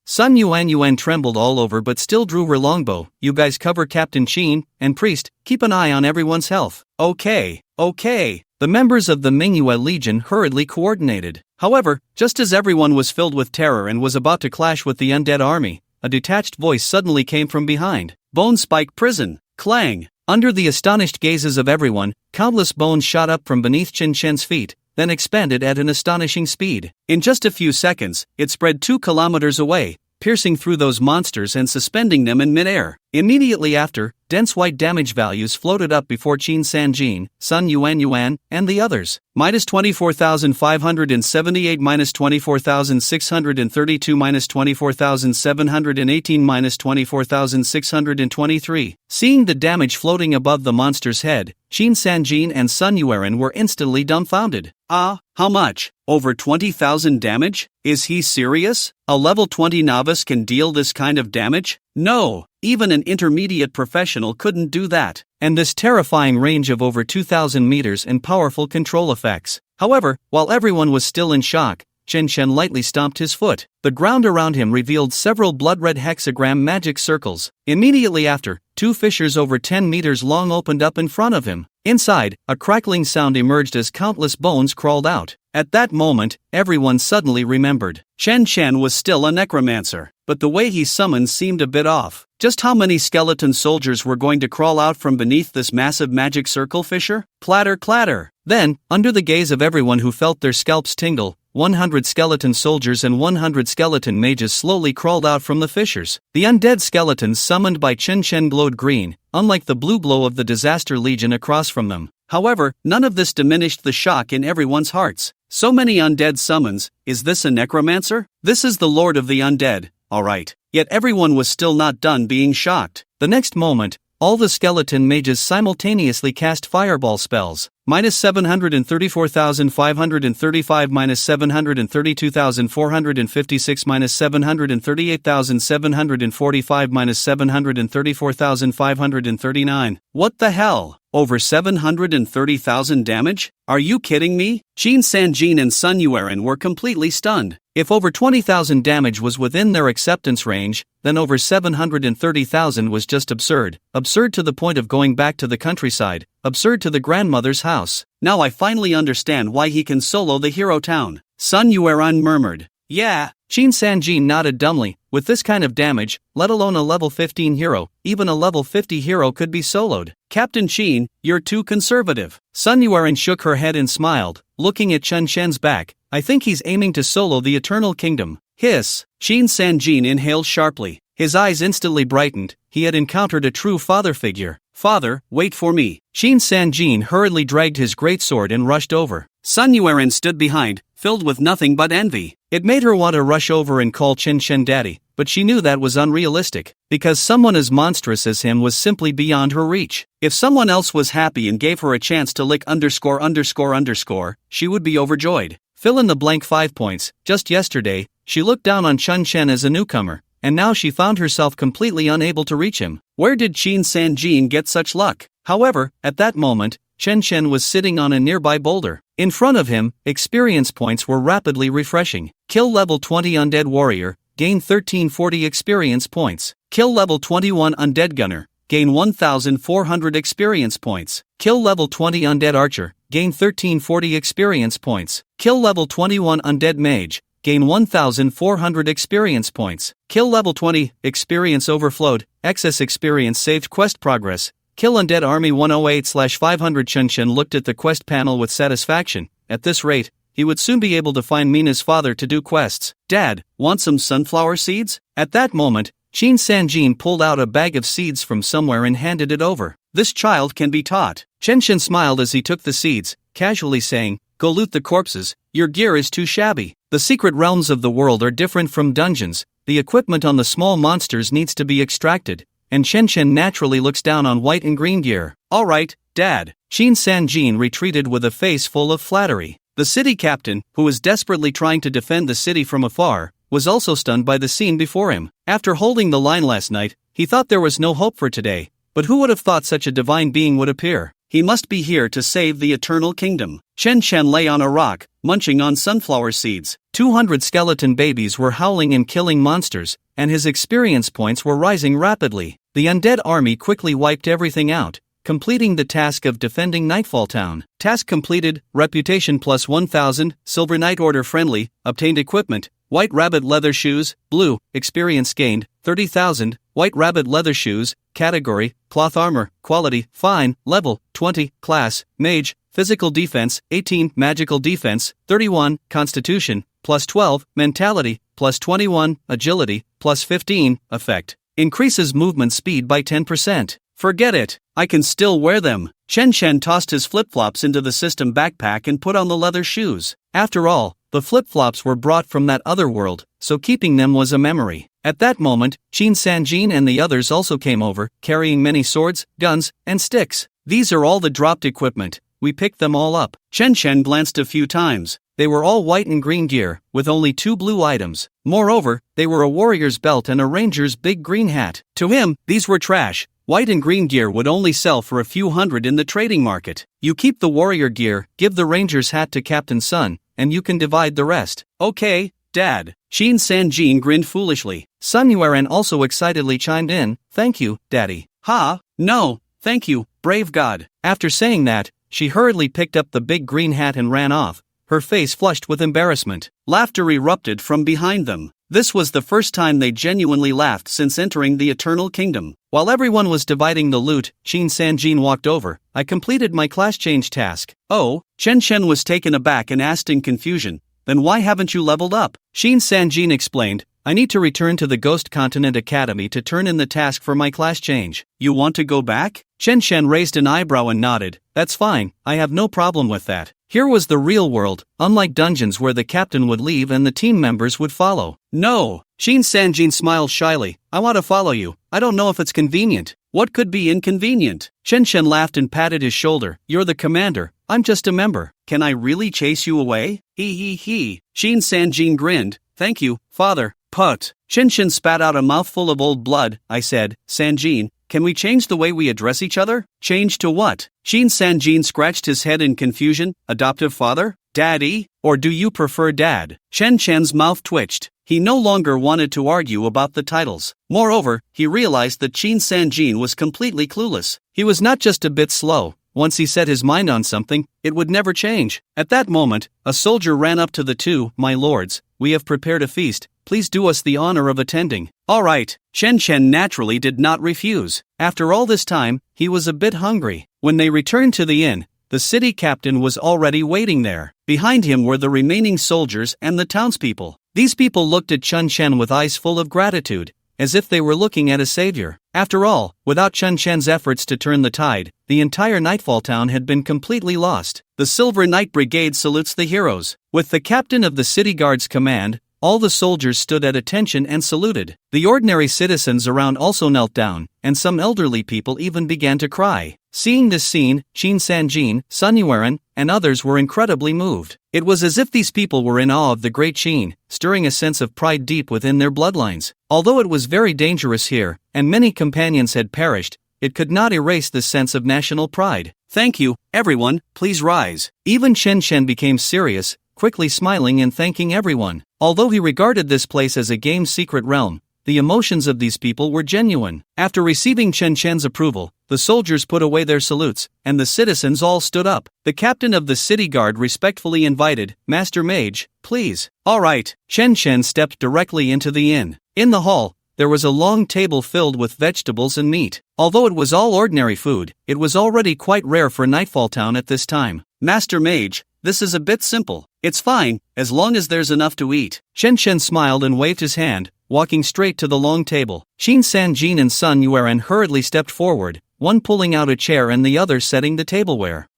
Sun Yuan trembled all over but still drew her longbow. You guys cover Captain Qin, and Priest, keep an eye on everyone's health. Okay. The members of the Manhwa Legion hurriedly coordinated. However, just as everyone was filled with terror and was about to clash with the undead army, a detached voice suddenly came from behind. Bone Spike Prison. Clang! Under the astonished gazes of everyone, countless bones shot up from beneath Qin Shen's feet, then expanded at an astonishing speed. In just a few seconds, it spread 2 kilometers away, piercing through those monsters and suspending them in midair. Immediately after, dense white damage values floated up before Qin Sanjin, Sun Yuan, and the others. Minus 24,578, minus 24,632, minus 24,718, minus 24,623. Seeing the damage floating above the monster's head, Qin Sanjin and Sun Yuan were instantly dumbfounded. How much? Over 20,000 damage? Is he serious? A level 20 novice can deal this kind of damage? No, even an intermediate professional couldn't do that. And this terrifying range of over 2,000 meters and powerful control effects. However, while everyone was still in shock, Qin Shen lightly stomped his foot. The ground around him revealed several blood-red hexagram magic circles. Immediately after, 2 fissures over 10 meters long opened up in front of him. Inside, a crackling sound emerged as countless bones crawled out. At that moment, everyone suddenly remembered. Chen Chen was still a necromancer, but the way he summoned seemed a bit off. Just how many skeleton soldiers were going to crawl out from beneath this massive magic circle fissure? Clatter, clatter! Then, under the gaze of everyone who felt their scalps tingle, 100 skeleton soldiers and 100 skeleton mages slowly crawled out from the fissures. The undead skeletons summoned by Chen Chen glowed green, unlike the blue glow of the Disaster Legion across from them. However, none of this diminished the shock in everyone's hearts. So many undead summons, is this a necromancer? This is the Lord of the Undead, alright. Yet everyone was still not done being shocked. The next moment, all the skeleton mages simultaneously cast fireball spells. Minus 734,535, minus 732,456, minus 738,745, minus 734,539. What the hell? Over 730,000 damage? Are you kidding me? Qin Sanjin and Sun Yuan were completely stunned. If over 20,000 damage was within their acceptance range, then over 730,000 was just absurd. Absurd to the point of going back to the countryside. Absurd to the grandmother's house. Now I finally understand why he can solo the hero town. Sun Yuan murmured. Yeah. Qin Sanjin nodded dumbly. With this kind of damage, let alone a level 15 hero, even a level 50 hero could be soloed. Captain Qin, you're too conservative. Sun Yuan shook her head and smiled, looking at Chen Shen's back. I think he's aiming to solo the Eternal Kingdom. Hiss. Qin Sanjin inhaled sharply. His eyes instantly brightened. He had encountered a true father figure. Father, wait for me. Qin Sanjin hurriedly dragged his greatsword and rushed over. Sun Yuan stood behind, filled with nothing but envy. It made her want to rush over and call Chen Shen daddy, but she knew that was unrealistic, because someone as monstrous as him was simply beyond her reach. If someone else was happy and gave her a chance to lick ____, she would be overjoyed. Fill in the blank 5 points. Just yesterday, she looked down on Chen Shen as a newcomer, and now she found herself completely unable to reach him. Where did Qin Sanjin get such luck? However, at that moment, Chen Shen was sitting on a nearby boulder. In front of him, experience points were rapidly refreshing. Kill level 20 undead warrior, gain 1340 experience points. Kill level 21 undead gunner, gain 1400 experience points. Kill level 20 undead archer, gain 1340 experience points. Kill level 21 undead mage, gain 1400 experience points. Kill level 20, experience overflowed, excess experience saved quest progress. Kill undead army 108/500. Chen Shen looked at the quest panel with satisfaction. At this rate, he would soon be able to find Mina's father to do quests. Dad, want some sunflower seeds? At that moment, Qin Sanjin pulled out a bag of seeds from somewhere and handed it over. This child can be taught. Chen Shen smiled as he took the seeds, casually saying, go loot the corpses, your gear is too shabby. The The secret realms of the world are different from dungeons, the equipment on the small monsters needs to be extracted, and Shen Shen naturally looks down on white and green gear. Alright, Dad. Shin Sanjin retreated with a face full of flattery. The city captain, who was desperately trying to defend the city from afar, was also stunned by the scene before him. After holding the line last night, he thought there was no hope for today, but who would have thought such a divine being would appear? He must be here to save the eternal kingdom. Shen Shen lay on a rock, munching on sunflower seeds. 200 skeleton babies were howling and killing monsters, and his experience points were rising rapidly. The undead army quickly wiped everything out, completing the task of defending Nightfall Town. Task completed, reputation plus 1000, Silver Knight Order friendly, obtained equipment, White Rabbit leather shoes, blue, experience gained, 30,000, White Rabbit leather shoes, category, cloth armor, quality, fine, level, 20, class, mage, physical defense, 18, magical defense, 31, constitution, plus 12, mentality, plus 21, agility, plus 15, effect. Increases movement speed by 10%. Forget it, I can still wear them. Shen Shen tossed his flip-flops into the system backpack and put on the leather shoes. After all, the flip-flops were brought from that other world, so keeping them was a memory. At that moment, Shin Sanjin and the others also came over, carrying many swords, guns, and sticks. These are all the dropped equipment, we picked them all up. Shen Shen glanced a few times. They were all white and green gear, with only 2 blue items. Moreover, they were a warrior's belt and a ranger's big green hat. To him, these were trash. White and green gear would only sell for a few hundred in the trading market. You keep the warrior gear, give the ranger's hat to Captain Sun, and you can divide the rest. Okay, Dad. Shin Sanjin grinned foolishly. Sun Yuan also excitedly chimed in, thank you, Daddy. Ha, no, thank you, brave god. After saying that, she hurriedly picked up the big green hat and ran off, her face flushed with embarrassment. Laughter erupted from behind them. This was the first time they genuinely laughed since entering the Eternal Kingdom. While everyone was dividing the loot, Shin Sanjin walked over. I completed my class change task. Oh, Shen Shen was taken aback and asked in confusion, then why haven't you leveled up? Shin Sanjin explained, I need to return to the Ghost Continent Academy to turn in the task for my class change. You want to go back? Shen Shen raised an eyebrow and nodded. That's fine, I have no problem with that. Here was the real world, unlike dungeons where the captain would leave and the team members would follow. No, Shin Sanjin smiled shyly. I want to follow you. I don't know if it's convenient. What could be inconvenient? Shen Shen laughed and patted his shoulder. You're the commander. I'm just a member. Can I really chase you away? He. Shin Sanjin grinned. Thank you, father. Put. Shen Shen spat out a mouthful of old blood. I said, Sanjin, can we change the way we address each other? Change to what? Shin Sanjin scratched his head in confusion. Adoptive father? Daddy? Or do you prefer dad? Shen Shen's mouth twitched. He no longer wanted to argue about the titles. Moreover, he realized that Shin Sanjin was completely clueless. He was not just a bit slow. Once he set his mind on something, it would never change. At that moment, a soldier ran up to the two. My lords, we have prepared a feast. Please do us the honor of attending. All right. Shen Shen naturally did not refuse. After all this time, he was a bit hungry. When they returned to the inn, the city captain was already waiting there. Behind him were the remaining soldiers and the townspeople. These people looked at Chun Shen with eyes full of gratitude, as if they were looking at a savior. After all, without Chun Shen's efforts to turn the tide, the entire Nightfall Town had been completely lost. The Silver Knight Brigade salutes the heroes. With the captain of the city guard's command, all the soldiers stood at attention and saluted. The ordinary citizens around also knelt down, and some elderly people even began to cry. Seeing this scene, Shin Sanjin, Sun Yuan, and others were incredibly moved. It was as if these people were in awe of the great Shin, stirring a sense of pride deep within their bloodlines. Although it was very dangerous here, and many companions had perished, it could not erase this sense of national pride. Thank you, everyone, please rise. Even Shen Shen became serious, quickly smiling and thanking everyone. Although he regarded this place as a game's secret realm, the emotions of these people were genuine. After receiving Chen Shen's approval, the soldiers put away their salutes, and the citizens all stood up. The captain of the city guard respectfully invited, Master Mage, please. All right. Shen Shen stepped directly into the inn. In the hall, there was a long table filled with vegetables and meat. Although it was all ordinary food, it was already quite rare for Nightfall Town at this time. Master Mage, this is a bit simple. It's fine, as long as there's enough to eat. Shen Shen smiled and waved his hand, walking straight to the long table. Shin Sanjin and Sun Yuan hurriedly stepped forward, one pulling out a chair and the other setting the tableware.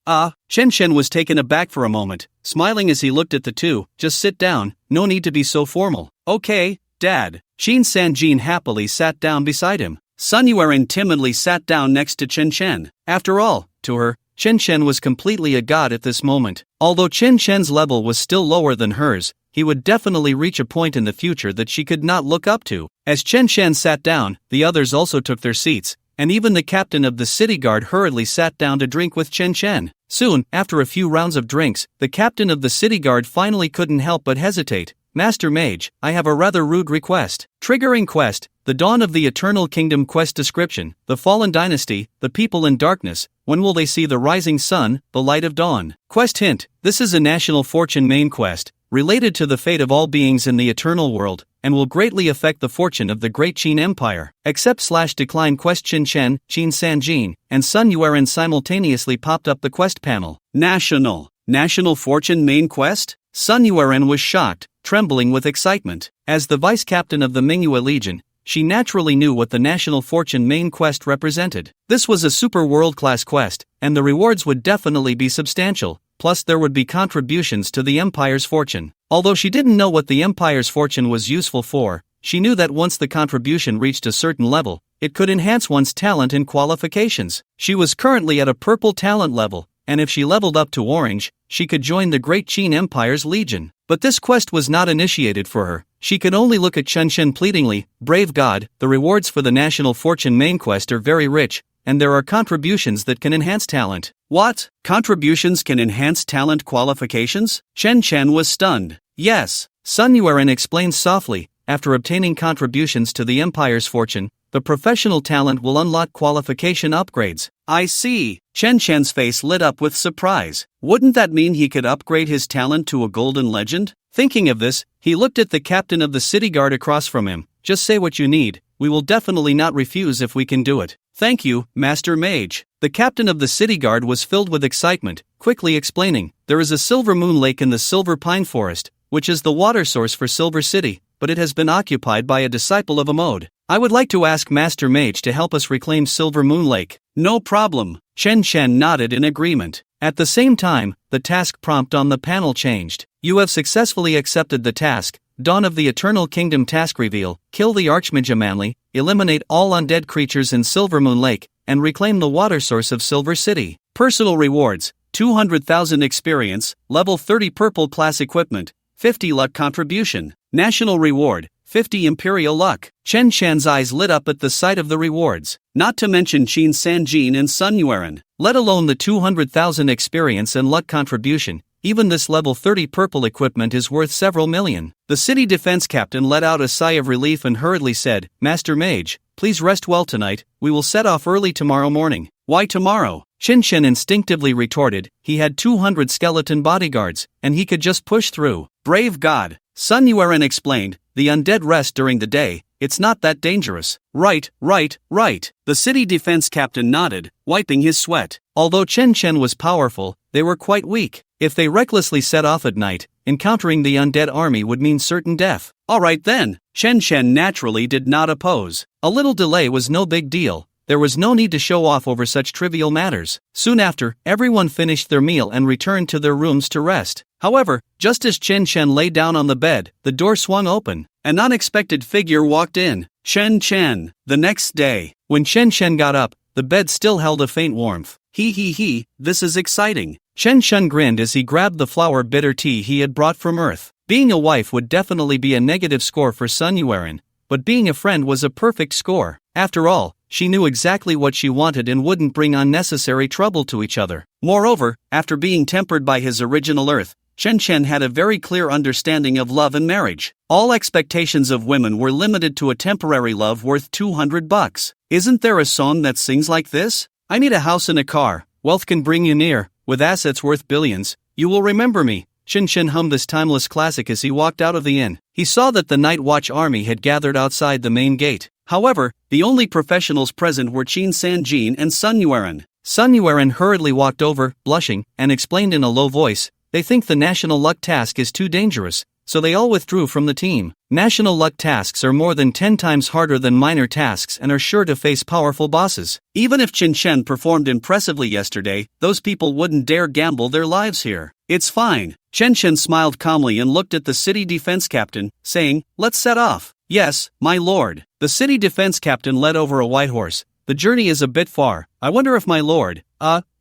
Chen Shen was taken aback for a moment, smiling as he looked at the two. Just sit down, no need to be so formal. Okay, Dad. Qin Sanjin happily sat down beside him. Sun Yueran timidly sat down next to Chen Shen. After all, to her, Chen Shen was completely a god at this moment. Although Chen Shen's level was still lower than hers, he would definitely reach a point in the future that she could not look up to. As Chen Shen sat down, the others also took their seats, and even the captain of the city guard hurriedly sat down to drink with Chen Shen. Soon, after a few rounds of drinks, the captain of the city guard finally couldn't help but hesitate. Master Mage, I have a rather rude request. Triggering quest, the Dawn of the Eternal Kingdom quest description, the Fallen Dynasty, the people in darkness, when will they see the rising sun, the light of dawn? Quest hint, this is a national fortune main quest, related to the fate of all beings in the eternal world, and will greatly affect the fortune of the Great Qin Empire. Accept/decline quest. Chen Shen, Qin Sanjin, and Sun Yueran simultaneously popped up the quest panel. National fortune main quest? Sun Yueran was shocked, trembling with excitement. As the vice captain of the Manhwa Legion, she naturally knew what the National Fortune main quest represented. This was a super world-class quest, and the rewards would definitely be substantial, plus there would be contributions to the Empire's fortune. Although she didn't know what the Empire's fortune was useful for, she knew that once the contribution reached a certain level, it could enhance one's talent and qualifications. She was currently at a purple talent level, and if she leveled up to orange, she could join the Great Qin Empire's Legion. But this quest was not initiated for her. She could only look at Chen Shen pleadingly. Brave God, the rewards for the National Fortune main quest are very rich, and there are contributions that can enhance talent. What? Contributions can enhance talent qualifications? Chen Shen was stunned. Yes, Sun Yueran explained softly. After obtaining contributions to the Empire's fortune, the professional talent will unlock qualification upgrades. I see. Chen Shen's face lit up with surprise. Wouldn't that mean he could upgrade his talent to a golden legend? Thinking of this, he looked at the captain of the city guard across from him. Just say what you need. We will definitely not refuse if we can do it. Thank you, Master Mage. The captain of the city guard was filled with excitement, quickly explaining, there is a Silver Moon Lake in the Silver Pine Forest, which is the water source for Silver City, but it has been occupied by a disciple of Amode. I would like to ask Master Mage to help us reclaim Silver Moon Lake. No problem. Chen Shen nodded in agreement. At the same time, the task prompt on the panel changed. You have successfully accepted the task. Dawn of the Eternal Kingdom task reveal, kill the Archmage Manly, eliminate all undead creatures in Silver Moon Lake, and reclaim the water source of Silver City. Personal rewards, 200,000 experience, level 30 purple class equipment, 50 luck contribution. National reward, 50 Imperial luck. Chen Shen's eyes lit up at the sight of the rewards. Not to mention Qin Sanjin and Sun Yueran. Let alone the 200,000 experience and luck contribution, even this level 30 purple equipment is worth several million. The city defense captain let out a sigh of relief and hurriedly said, Master Mage, please rest well tonight, we will set off early tomorrow morning. Why tomorrow? Chen Shen instinctively retorted, he had 200 skeleton bodyguards, and he could just push through. Brave God. Sun Yueran explained, the undead rest during the day, it's not that dangerous. Right. The city defense captain nodded, wiping his sweat. Although Chen Shen was powerful, they were quite weak. If they recklessly set off at night, encountering the undead army would mean certain death. Alright then, Chen Shen naturally did not oppose. A little delay was no big deal. There was no need to show off over such trivial matters. Soon after, everyone finished their meal and returned to their rooms to rest. However, just as Chen Shen lay down on the bed, the door swung open. An unexpected figure walked in. Chen Shen. The next day, when Chen Shen got up, the bed still held a faint warmth. This is exciting. Chen Shen grinned as he grabbed the flower bitter tea he had brought from Earth. Being a wife would definitely be a negative score for Sun Yueran, but being a friend was a perfect score. After all, she knew exactly what she wanted and wouldn't bring unnecessary trouble to each other. Moreover, after being tempered by his original Earth, Chen Shen had a very clear understanding of love and marriage. All expectations of women were limited to a temporary love worth $200. Isn't there a song that sings like this? I need a house and a car, wealth can bring you near, with assets worth billions, you will remember me. Chen Shen hummed this timeless classic as he walked out of the inn. He saw that the Night Watch army had gathered outside the main gate. However, the only professionals present were Qin Sanjin and Sun Yueran. Sun Yueran hurriedly walked over, blushing, and explained in a low voice, they think the national luck task is too dangerous. so they all withdrew from the team. National luck tasks are more than 10 times harder than minor tasks and are sure to face powerful bosses. Even if Chen Chen performed impressively yesterday, those people wouldn't dare gamble their lives here. It's fine. Chen Chen smiled calmly and looked at the city defense captain, saying, "Let's set off." "Yes, my lord." The city defense captain led over a white horse. "The journey is a bit far. I wonder if my lord,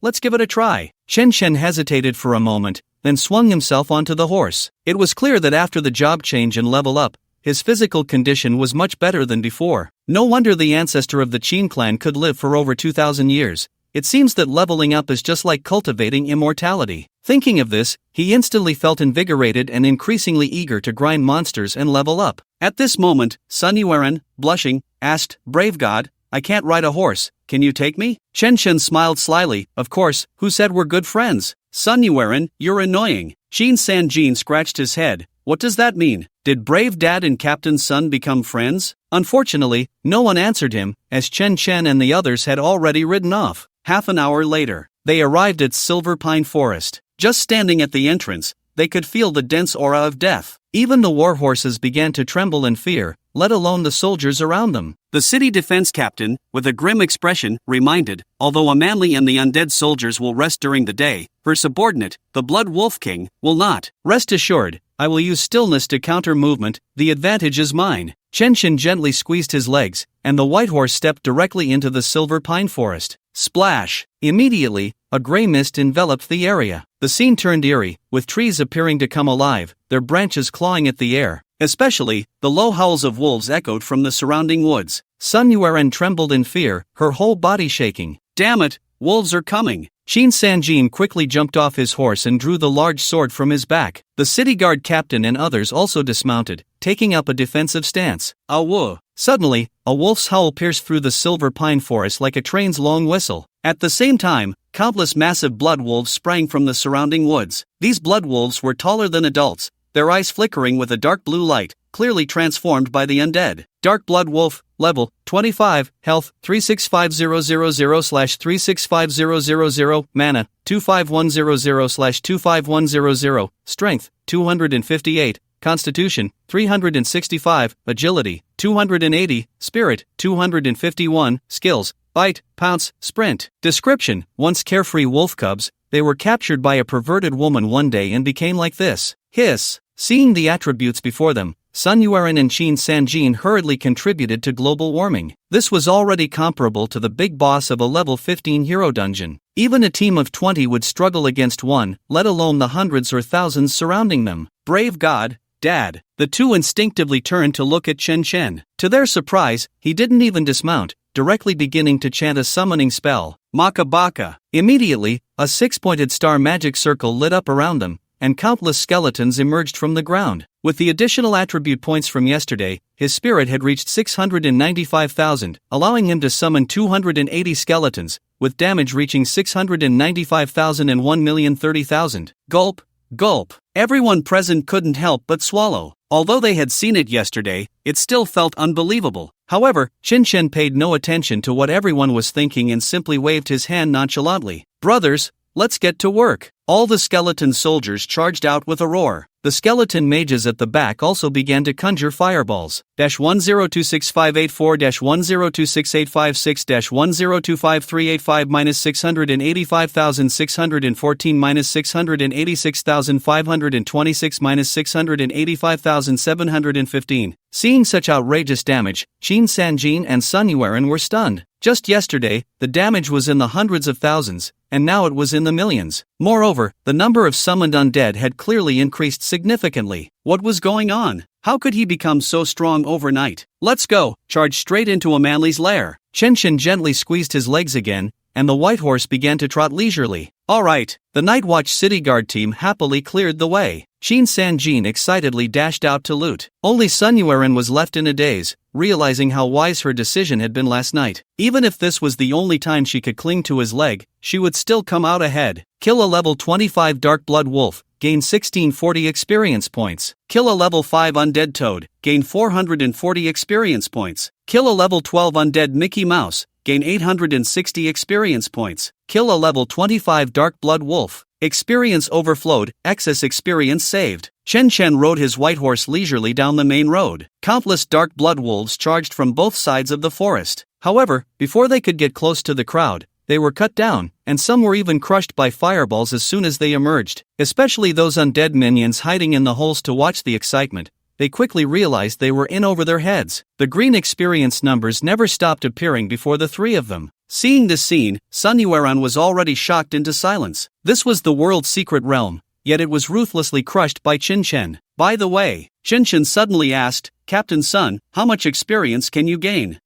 let's give it a try." Chen Chen hesitated for a moment, then swung himself onto the horse. It was clear that after the job change and level up, his physical condition was much better than before. No wonder the ancestor of the Qin clan could live for over 2,000 years. It seems that leveling up is just like cultivating immortality. Thinking of this, he instantly felt invigorated and increasingly eager to grind monsters and level up. At this moment, Sun Yueren, blushing, asked, "Brave god, I can't ride a horse, can you take me?" Chen Chen smiled slyly. "Of course, who said we're good friends?" "Sun Yueren, you're annoying." Qin Sanjin scratched his head. "What does that mean? Did Brave Dad and Captain Sun become friends?" Unfortunately, no one answered him, as Chen Chen and the others had already ridden off. Half an hour later, they arrived at Silver Pine Forest. Just standing at the entrance, they could feel the dense aura of death. Even the war horses began to tremble in fear, let alone the soldiers around them. The city defense captain, with a grim expression, reminded, although Amanli and the undead soldiers will rest during the day, her subordinate, the Blood Wolf King, will not. "Rest assured, I will use stillness to counter movement, the advantage is mine." Chen Chen gently squeezed his legs, and the white horse stepped directly into the Silver Pine Forest. Splash! Immediately, a gray mist enveloped the area. The scene turned eerie, with trees appearing to come alive, their branches clawing at the air. Especially, the low howls of wolves echoed from the surrounding woods. Sun Yueren trembled in fear, her whole body shaking. "Damn it, wolves are coming!" Qin Sanjin quickly jumped off his horse and drew the large sword from his back. The city guard captain and others also dismounted, taking up a defensive stance. "Awu!" Suddenly, a wolf's howl pierced through the Silver Pine Forest like a train's long whistle. At the same time, countless massive blood wolves sprang from the surrounding woods. These blood wolves were taller than adults, their eyes flickering with a dark blue light, clearly transformed by the undead. Dark Blood Wolf, level 25, health 365000/365000, mana 25100/25100, strength 258, constitution 365, agility 280, spirit 251, skills bite, pounce, sprint. Description: once carefree wolf cubs, they were captured by a perverted woman one day and became like this. Hiss. Seeing the attributes before them, Sun Yueren and Qin Sanjin hurriedly contributed to global warming. This was already comparable to the big boss of a level 15 hero dungeon. Even a team of 20 would struggle against one, let alone the hundreds or thousands surrounding them. Brave god, Dad. The two instinctively turned to look at Chen Chen. To their surprise, he didn't even dismount, directly beginning to chant a summoning spell. Maka Baka. Immediately, a six-pointed star magic circle lit up around them, and countless skeletons emerged from the ground. With the additional attribute points from yesterday, his spirit had reached 695,000, allowing him to summon 280 skeletons, with damage reaching 695,000 and 1,030,000. Gulp, gulp. Everyone present couldn't help but swallow. Although they had seen it yesterday, it still felt unbelievable. However, Chen Chen paid no attention to what everyone was thinking and simply waved his hand nonchalantly. "Brothers, let's get to work." All the skeleton soldiers charged out with a roar. The skeleton mages at the back also began to conjure fireballs. 10-26584-1026856-1025385-685,685,526-685,715. Seeing such outrageous damage, Qin Sanjin and Sun Yueren were stunned. Just yesterday, the damage was in the hundreds of thousands, and now it was in the millions. Moreover, the number of summoned undead had clearly increased significantly. What was going on? How could he become so strong overnight? "Let's go!" Charged straight into Amanli's lair. Chen Chen gently squeezed his legs again, and the white horse began to trot leisurely. Alright, the Night Watch City Guard team happily cleared the way. Qin Sanjin excitedly dashed out to loot. Only Sun Yueren was left in a daze, realizing how wise her decision had been last night. Even if this was the only time she could cling to his leg, she would still come out ahead. Kill a level 25 Dark Blood Wolf, gain 1640 experience points. Kill a level 5 Undead Toad, gain 440 experience points. Kill a level 12 Undead Mickey Mouse, gain 860 experience points. Kill a level 25 Dark Blood Wolf. Experience overflowed, excess experience saved. Chen Chen rode his white horse leisurely down the main road. Countless dark blood wolves charged from both sides of the forest. However, before they could get close to the crowd, they were cut down, and some were even crushed by fireballs as soon as they emerged. Especially those undead minions hiding in the holes to watch the excitement. They quickly realized they were in over their heads. The green experience numbers never stopped appearing before the three of them. Seeing this scene, Sun Yueran was already shocked into silence. This was the world's secret realm, yet it was ruthlessly crushed by Qin Chen. By the way, Qin Chen suddenly asked, Captain Sun, how much experience can you gain?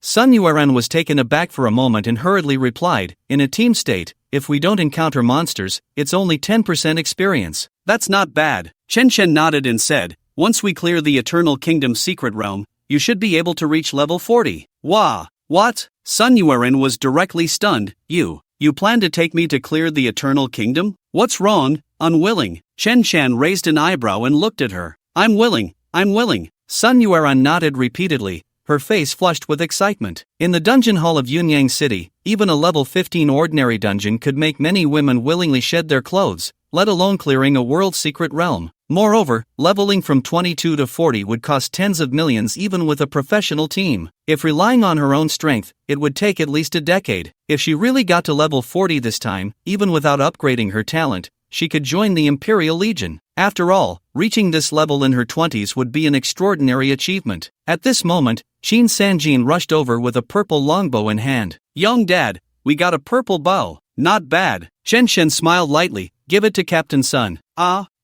Sun Yueran was taken aback for a moment and hurriedly replied, in a team state, if we don't encounter monsters, it's only 10% experience. That's not bad. Qin Chen nodded and said, once we clear the Eternal Kingdom's secret realm, you should be able to reach level 40. Wah! What? Sun Yueran was directly stunned. You plan to take me to clear the Eternal Kingdom? What's wrong? Unwilling. Chen Chen raised an eyebrow and looked at her. I'm willing. Sun Yueran nodded repeatedly, her face flushed with excitement. In the dungeon hall of Yunyang City, even a level 15 ordinary dungeon could make many women willingly shed their clothes, let alone clearing a world secret realm. Moreover, leveling from 22 to 40 would cost tens of millions even with a professional team. If relying on her own strength, it would take at least a decade. If she really got to level 40 this time, even without upgrading her talent, she could join the Imperial Legion. After all, reaching this level in her 20s would be an extraordinary achievement. At this moment, Qin Sanjin rushed over with a purple longbow in hand. Young Dad, we got a purple bow. Not bad. Chen Chen smiled lightly. Give it to Captain Sun.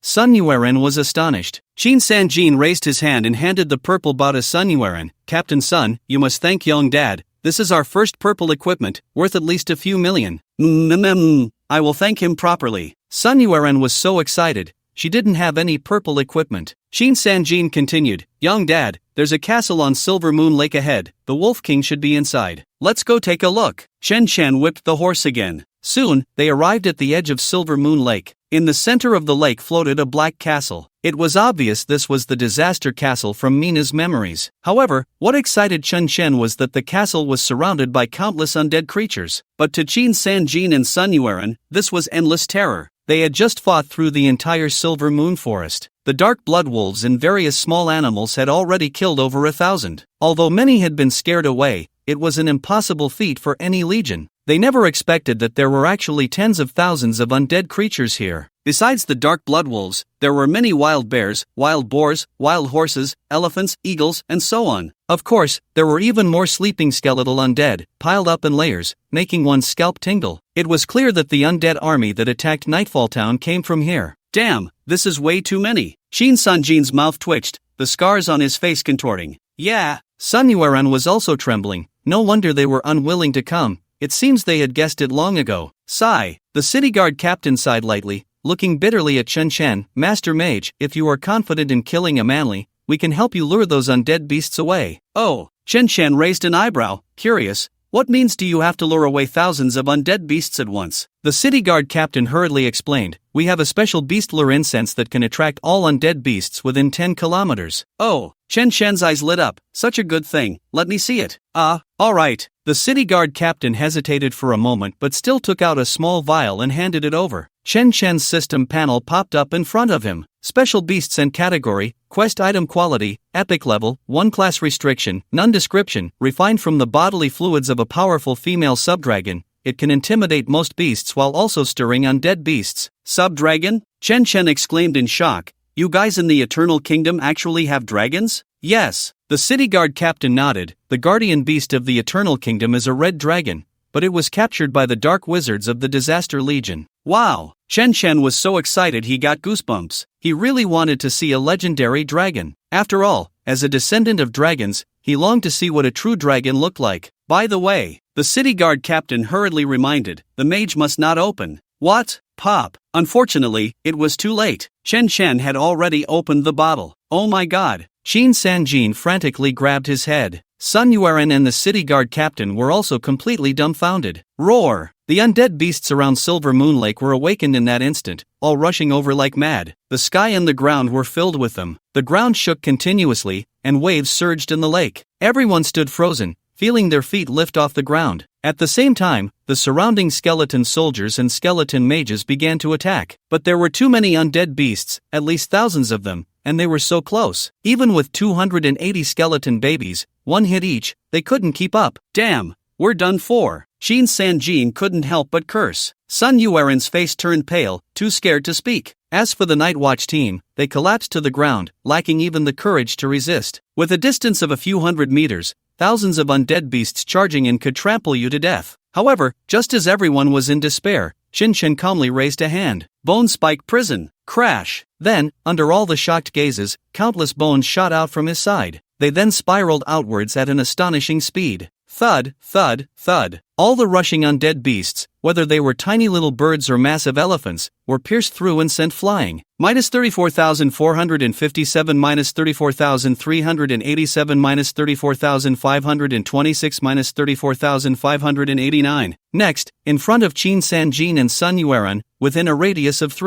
Sun Yueran was astonished. Qin Sanjin raised his hand and handed the purple bow to Sun Yueran. Captain Sun, you must thank young Dad. This is our first purple equipment, worth at least a few million. I will thank him properly. Sun Yueran was so excited, she didn't have any purple equipment. Qin Sanjin continued, young Dad, there's a castle on Silver Moon Lake ahead, the Wolf King should be inside. Let's go take a look. Chen Chen whipped the horse again. Soon, they arrived at the edge of Silver Moon Lake. In the center of the lake floated a black castle. It was obvious this was the disaster castle from Mina's memories. However, what excited Chen Chen was that the castle was surrounded by countless undead creatures. But to Qin Sanjin and Sun Yueran, this was endless terror. They had just fought through the entire Silver Moon Forest. The dark blood wolves and various small animals had already killed over 1,000. Although many had been scared away, it was an impossible feat for any legion. They never expected that there were actually tens of thousands of undead creatures here. Besides the dark blood wolves, there were many wild bears, wild boars, wild horses, elephants, eagles, and so on. Of course, there were even more sleeping skeletal undead, piled up in layers, making one's scalp tingle. It was clear that the undead army that attacked Nightfall Town came from here. Damn, this is way too many. Qin Sanjin's mouth twitched, the scars on his face contorting. Yeah. Sun Yueran was also trembling. No wonder they were unwilling to come. It seems they had guessed it long ago. Sigh. The city guard captain sighed lightly, looking bitterly at Chen Chen. Master Mage, if you are confident in killing a manly, we can help you lure those undead beasts away. Oh, Chen Chen raised an eyebrow, curious. What means do you have to lure away thousands of undead beasts at once? The city guard captain hurriedly explained, we have a special beast lure incense that can attract all undead beasts within 10 kilometers. Oh, Chen Shen's eyes lit up, such a good thing, let me see it. Alright. The city guard captain hesitated for a moment but still took out a small vial and handed it over. Chen Chen's system panel popped up in front of him. Special beasts and category, quest item quality, epic level, 1 class restriction, none description, refined from the bodily fluids of a powerful female subdragon. It can intimidate most beasts while also stirring undead beasts. Subdragon? Chen Chen exclaimed in shock. You guys in the Eternal Kingdom actually have dragons? Yes. The city guard captain nodded. The guardian beast of the Eternal Kingdom is a red dragon, but it was captured by the dark wizards of the Disaster Legion. Wow! Chen Chen was so excited he got goosebumps. He really wanted to see a legendary dragon. After all, as a descendant of dragons, he longed to see what a true dragon looked like. By the way, the city guard captain hurriedly reminded, the mage must not open. What? Pop. Unfortunately, it was too late. Chen Chen had already opened the bottle. Oh my god. Qin Sanjin frantically grabbed his head. Sun Yueran and the city guard captain were also completely dumbfounded. Roar! The undead beasts around Silver Moon Lake were awakened in that instant, all rushing over like mad. The sky and the ground were filled with them. The ground shook continuously, and waves surged in the lake. Everyone stood frozen, feeling their feet lift off the ground. At the same time, the surrounding skeleton soldiers and skeleton mages began to attack. But there were too many undead beasts, at least thousands of them, and they were so close. Even with 280 skeleton babies, one hit each, they couldn't keep up. Damn, we're done for. Shin Sanjin couldn't help but curse. Sun Yueren's face turned pale, too scared to speak. As for the Night Watch team, they collapsed to the ground, lacking even the courage to resist. With a distance of a few hundred meters, thousands of undead beasts charging in could trample you to death. However, just as everyone was in despair, Shinshin calmly raised a hand. Bone Spike Prison. Crash. Then, under all the shocked gazes, countless bones shot out from his side. They then spiraled outwards at an astonishing speed. Thud, thud, thud. All the rushing undead beasts, whether they were tiny little birds or massive elephants, were pierced through and sent flying. Minus 34,457, minus 34,387, minus 34,526, minus 34,589. Next, in front of Shin Sanjin and Sun Yueren, within a radius of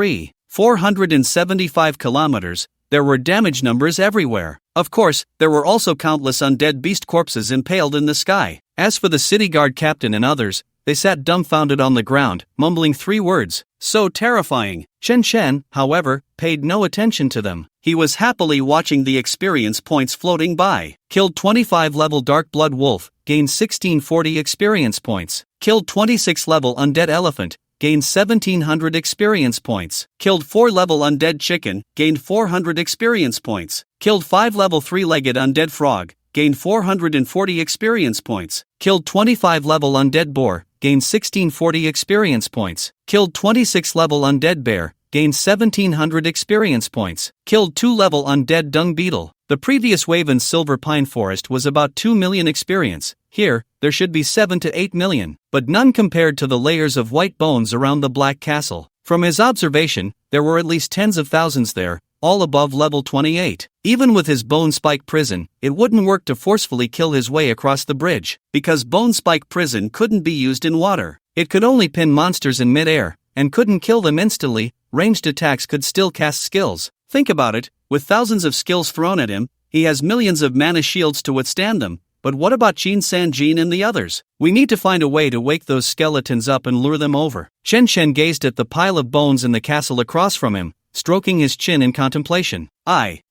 475 kilometers, there were damage numbers everywhere. Of course, there were also countless undead beast corpses impaled in the sky. As for the city guard captain and others, they sat dumbfounded on the ground, mumbling 3 words. So terrifying. Chen Shen, however, paid no attention to them. He was happily watching the experience points floating by. Killed 25 level Dark Blood Wolf, gained 1640 experience points. Killed 26 level Undead Elephant, gained 1700 experience points. Killed 4 level Undead Chicken, gained 400 experience points. Killed 5 level 3-legged Undead Frog, gained 440 experience points. Killed 25 level Undead Boar, gained 1640 experience points. Killed 26 level Undead Bear, gained 1700 experience points. Killed 2 level Undead Dung Beetle. The previous wave in Silver Pine Forest was about 2 million experience. Here, there should be 7 to 8 million, but none compared to the layers of white bones around the Black Castle. From his observation, there were at least tens of thousands there, all above level 28. Even with his Bone Spike Prison, it wouldn't work to forcefully kill his way across the bridge, because Bone Spike Prison couldn't be used in water. It could only pin monsters in mid-air, and couldn't kill them instantly. Ranged attacks could still cast skills. Think about it, with thousands of skills thrown at him, he has millions of mana shields to withstand them. But what about Shin Sanjin and the others? We need to find a way to wake those skeletons up and lure them over. Chen Shen gazed at the pile of bones in the castle across from him, stroking his chin in contemplation. I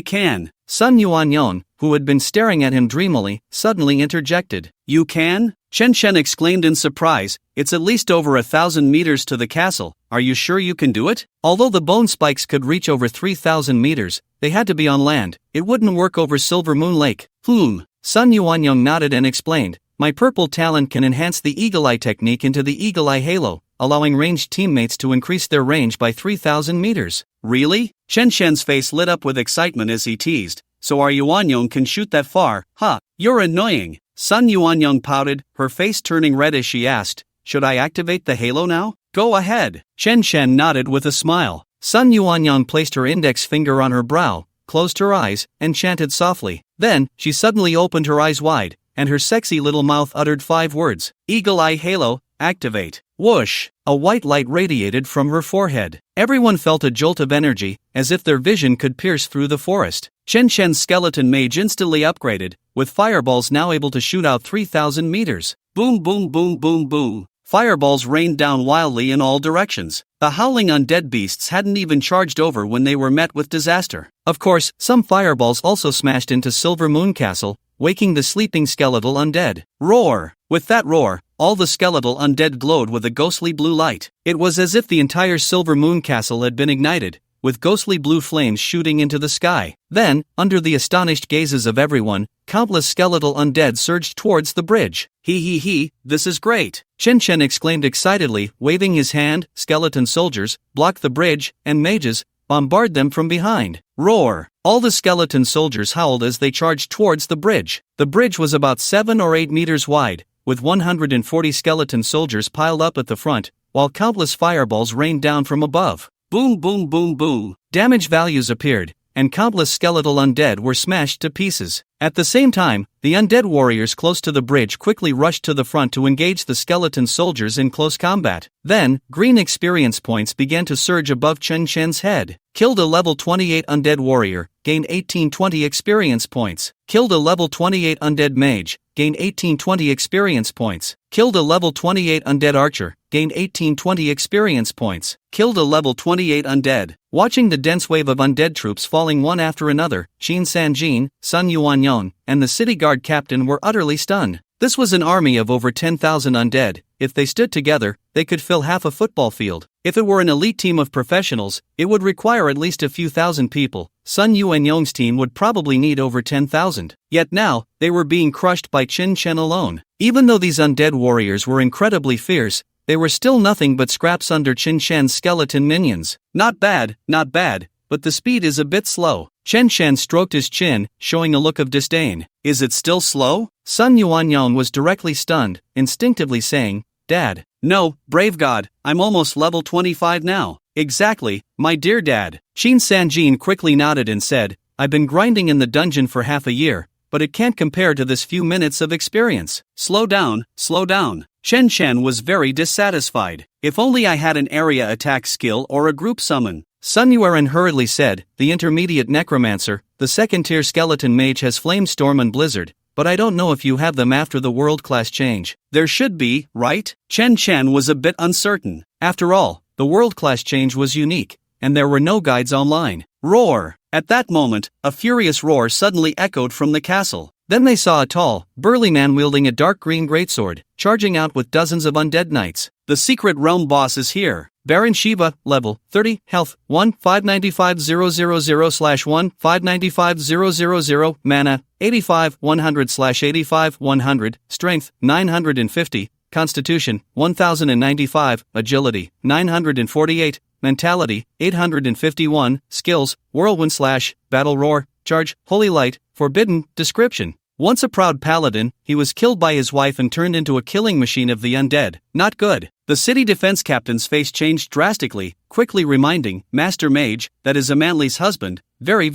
can. Sun Yuanyon, who had been staring at him dreamily, suddenly interjected. You can? Chen Shen exclaimed in surprise. It's at least over 1,000 meters to the castle. Are you sure you can do it? Although the bone spikes could reach over 3,000 meters, they had to be on land. It wouldn't work over Silver Moon Lake. Sun Yuanyong nodded and explained, my purple talent can enhance the Eagle Eye technique into the Eagle Eye Halo, allowing ranged teammates to increase their range by 3,000 meters. Really? Chen Shen's face lit up with excitement as he teased, so our Yuanyong can shoot that far? Ha, you're annoying. Sun Yuanyong pouted, her face turning red as she asked, should I activate the Halo now? Go ahead. Chen Shen nodded with a smile. Sun Yuanyong placed her index finger on her brow, closed her eyes, and chanted softly. Then, she suddenly opened her eyes wide, and her sexy little mouth uttered 5 words. Eagle Eye Halo, activate. Whoosh! A white light radiated from her forehead. Everyone felt a jolt of energy, as if their vision could pierce through the forest. Chen Shen's skeleton mage instantly upgraded, with fireballs now able to shoot out 3,000 meters. Boom boom boom boom boom. Fireballs rained down wildly in all directions. The howling undead beasts hadn't even charged over when they were met with disaster. Of course, some fireballs also smashed into Silver Moon Castle, waking the sleeping skeletal undead. Roar! With that roar, all the skeletal undead glowed with a ghostly blue light. It was as if the entire Silver Moon Castle had been ignited, with ghostly blue flames shooting into the sky. Then, under the astonished gazes of everyone, countless skeletal undead surged towards the bridge. He, this is great! Chen Shen exclaimed excitedly, waving his hand. Skeleton soldiers, block the bridge, and mages, bombard them from behind. Roar! All the skeleton soldiers howled as they charged towards the bridge. The bridge was about 7 or 8 meters wide, with 140 skeleton soldiers piled up at the front, while countless fireballs rained down from above. Boom boom boom boom. Damage values appeared, and countless skeletal undead were smashed to pieces. At the same time, the undead warriors close to the bridge quickly rushed to the front to engage the skeleton soldiers in close combat. Then, green experience points began to surge above Chen Shen's head. Killed a level 28 undead warrior, gained 1820 experience points. Killed a level 28 undead mage, gained 1820 experience points. Killed a level 28 undead archer, gained 1820 experience points. Killed a level 28 undead. Watching the dense wave of undead troops falling one after another, Shin Sanjin, Sun Yuanyon, and the city guard captain were utterly stunned. This was an army of over 10,000 undead. If they stood together, they could fill half a football field. If it were an elite team of professionals, it would require at least a few thousand people. Sun Yuanyong's team would probably need over 10,000. Yet now, they were being crushed by Qin Shen alone. Even though these undead warriors were incredibly fierce, they were still nothing but scraps under Qin Shen's skeleton minions. Not bad, but the speed is a bit slow. Chen Shen stroked his chin, showing a look of disdain. Is it still slow? Sun Yuanyong was directly stunned, instinctively saying, Dad. No, brave god, I'm almost level 25 now. Exactly, my dear dad. Shin Sanjin quickly nodded and said, I've been grinding in the dungeon for half a year, but it can't compare to this few minutes of experience. Slow down. Chen Shen was very dissatisfied. If only I had an area attack skill or a group summon. Sun Yuan hurriedly said, the intermediate Necromancer, the second-tier skeleton mage has Flamestorm and Blizzard, but I don't know if you have them after the world-class change. There should be, right? Chen Chen was a bit uncertain. After all, the world-class change was unique, and there were no guides online. Roar! At that moment, a furious roar suddenly echoed from the castle. Then they saw a tall, burly man wielding a dark green greatsword, charging out with dozens of undead knights. The secret realm boss is here. Baron Shiva, level 30, health 1 595000/1 595000, mana 85 100/85 100, strength 950, constitution 1095, agility 948, mentality 851, skills whirlwind / battle roar, charge, holy light, forbidden. Description: once a proud paladin, he was killed by his wife and turned into a killing machine of the undead. Not good. The city defense captain's face changed drastically, quickly reminding Master Mage, that is Amanli's husband, very.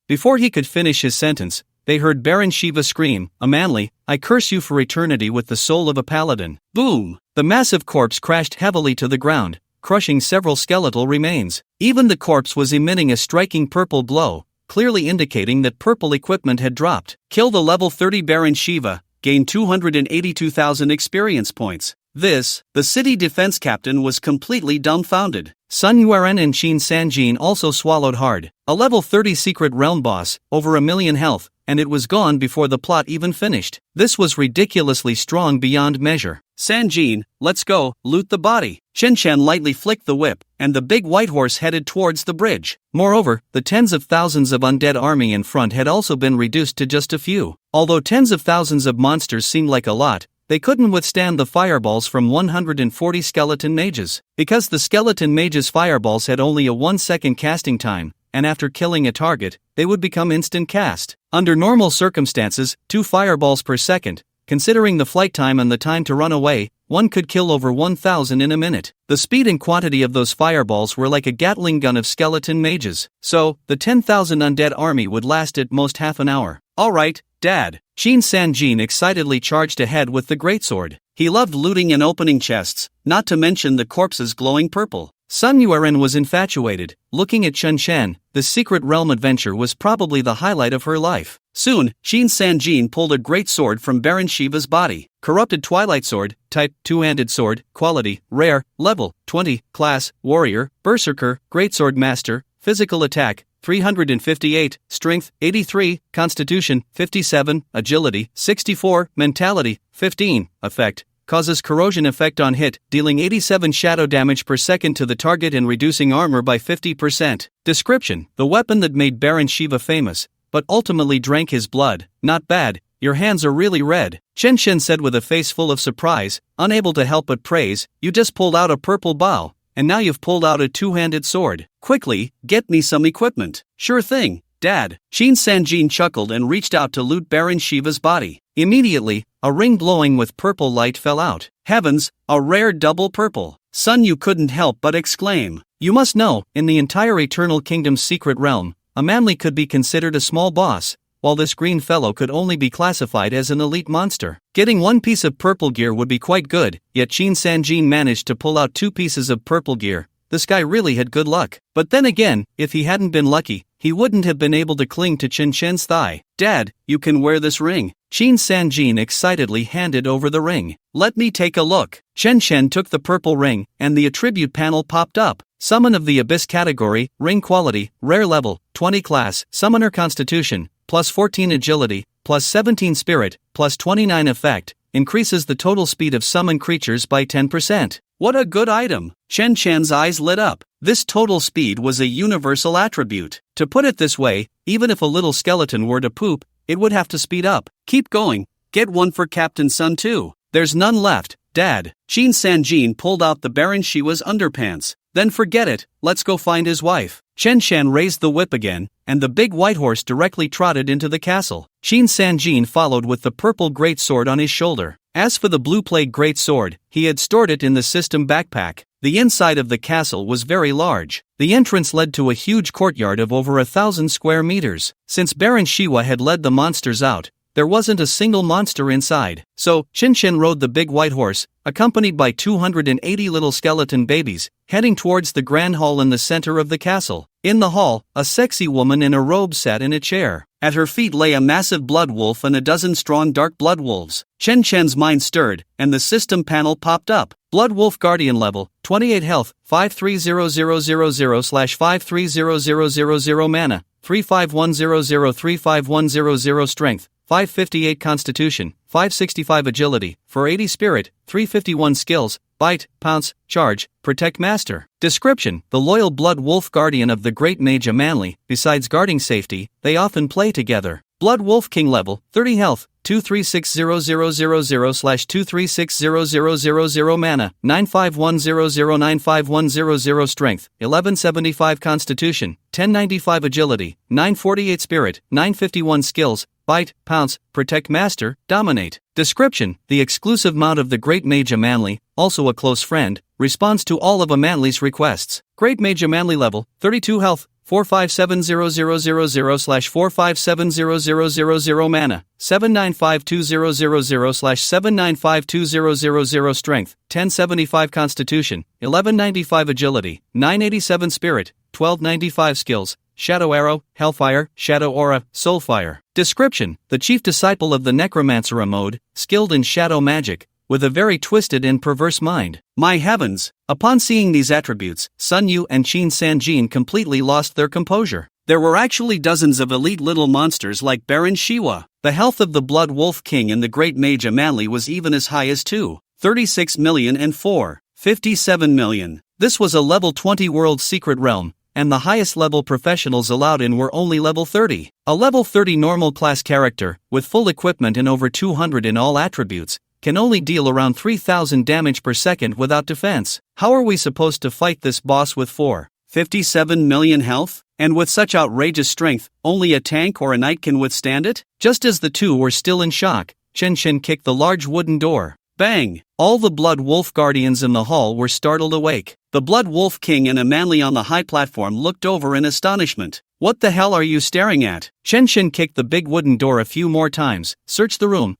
Before he could finish his sentence, they heard Baron Shiva scream, Amanli, I curse you for eternity with the soul of a paladin. Boom! The massive corpse crashed heavily to the ground, crushing several skeletal remains. Even the corpse was emitting a striking purple glow, clearly indicating that purple equipment had dropped. Killed a level 30 Baron Shiva, gained 282,000 experience points. The city defense captain was completely dumbfounded. Sun Yuan and Shin Sanjin also swallowed hard. A level 30 secret realm boss, over 1 million health, and it was gone before the plot even finished. This was ridiculously strong beyond measure. Sanjin, let's go, loot the body. Chen Shen lightly flicked the whip, and the big white horse headed towards the bridge. Moreover, the tens of thousands of undead army in front had also been reduced to just a few. Although tens of thousands of monsters seemed like a lot, they couldn't withstand the fireballs from 140 skeleton mages. Because the skeleton mages' fireballs had only a 1-second casting time, and after killing a target, they would become instant cast. Under normal circumstances, 2 fireballs per second. Considering the flight time and the time to run away, one could kill over 1,000 in a minute. The speed and quantity of those fireballs were like a Gatling gun of skeleton mages. So, the 10,000 undead army would last at most half an hour. Alright, Dad. Shin Sanjin excitedly charged ahead with the greatsword. He loved looting and opening chests, not to mention the corpses glowing purple. Sun Yuan was infatuated. Looking at Chen Shen, the secret realm adventure was probably the highlight of her life. Soon, Shin Sanjin pulled a great sword from Baron Shiva's body. Corrupted Twilight Sword, type, two-handed sword, quality, rare, level, 20, class, warrior, berserker, greatsword master, physical attack, 358, strength, 83, constitution, 57, agility, 64, mentality, 15, effect. Causes corrosion effect on hit, dealing 87 shadow damage per second to the target and reducing armor by 50%. Description: the weapon that made Baron Shiva famous, but ultimately drank his blood. Not bad, your hands are really red. Chen Shen said with a face full of surprise, unable to help but praise, you just pulled out a purple bow, and now you've pulled out a two-handed sword. Quickly, get me some equipment. Sure thing, Dad. Shin Sanjin chuckled and reached out to loot Baron Shiva's body. Immediately, a ring glowing with purple light fell out. Heavens, a rare double purple. Sun Yu couldn't help but exclaim. You must know, in the entire Eternal Kingdom's secret realm, a manly could be considered a small boss, while this green fellow could only be classified as an elite monster. Getting one piece of purple gear would be quite good, yet Shin Sanjin managed to pull out 2 pieces of purple gear, this guy really had good luck. But then again, if he hadn't been lucky, he wouldn't have been able to cling to Chen Shen's thigh. "Dad, you can wear this ring." Qin Sanjin excitedly handed over the ring. "Let me take a look." Chen Shen took the purple ring, and the attribute panel popped up. Summon of the Abyss category, ring quality, rare level, 20 class, summoner constitution, plus 14 agility, plus 17 spirit, plus 29 effect, increases the total speed of summon creatures by 10%. What a good item! Chen Shen's eyes lit up. This total speed was a universal attribute. To put it this way, even if a little skeleton were to poop, it would have to speed up. "Keep going. Get one for Captain Sun too." "There's none left, Dad." Qin Sanjin pulled out the Baron Shiwa's underpants. "Then forget it, let's go find his wife." Chen Shen raised the whip again, and the big white horse directly trotted into the castle. Qin Sanjin followed with the purple greatsword on his shoulder. As for the blue plague greatsword, he had stored it in the system backpack. The inside of the castle was very large. The entrance led to a huge courtyard of over 1,000 square meters. Since Baron Shiwa had led the monsters out, there wasn't a single monster inside. So, Qin Shen rode the big white horse, accompanied by 280 little skeleton babies, heading towards the grand hall in the center of the castle. In the hall, a sexy woman in a robe sat in a chair. At her feet lay a massive blood wolf and a dozen strong dark blood wolves. Chen Shen's mind stirred, and the system panel popped up. Blood Wolf Guardian level, 28 health, 530000/530000 mana, 3510035100 strength, 558 constitution, 565 agility, 480 spirit, 351 skills, bite, pounce, charge, protect master. Description: the loyal Blood Wolf Guardian of the Great Mage Manly. Besides guarding safety, they often play together. Blood Wolf King level, 30 health, 2360000/2360000 mana, 9510095100 strength, 1175 constitution, 1095 agility, 948 spirit, 951 skills, bite, pounce, protect master, dominate. Description: the exclusive mount of the Great Mage Manly, also a close friend, responds to all of a Manly's requests. Great Mage Manly level, 32 health, 4570000/4570000 mana, 795200/795200 strength, 1075 constitution, 1195 agility, 987 spirit, 1295 skills, Shadow Arrow, Hellfire, Shadow Aura, Soulfire. Description: the chief disciple of the Necromancer mode, skilled in shadow magic, with a very twisted and perverse mind. My heavens! Upon seeing these attributes, Sun Yu and Qin Sanjin completely lost their composure. There were actually dozens of elite little monsters like Baron Shiwa. The health of the Blood Wolf King and the Great Mage Manly was even as high as 36 million and 57 million. This was a level 20 world secret realm, and the highest level professionals allowed in were only level 30. A level 30 normal class character, with full equipment and over 200 in all attributes, can only deal around 3000 damage per second without defense. How are we supposed to fight this boss with 57 million health? And with such outrageous strength, only a tank or a knight can withstand it? Just as the two were still in shock, Chen Shen kicked the large wooden door. Bang! All the Blood Wolf Guardians in the hall were startled awake. The Blood Wolf King and a Manly on the high platform looked over in astonishment. What the hell are you staring at? Chen Shen kicked the big wooden door a few more times. Search the room,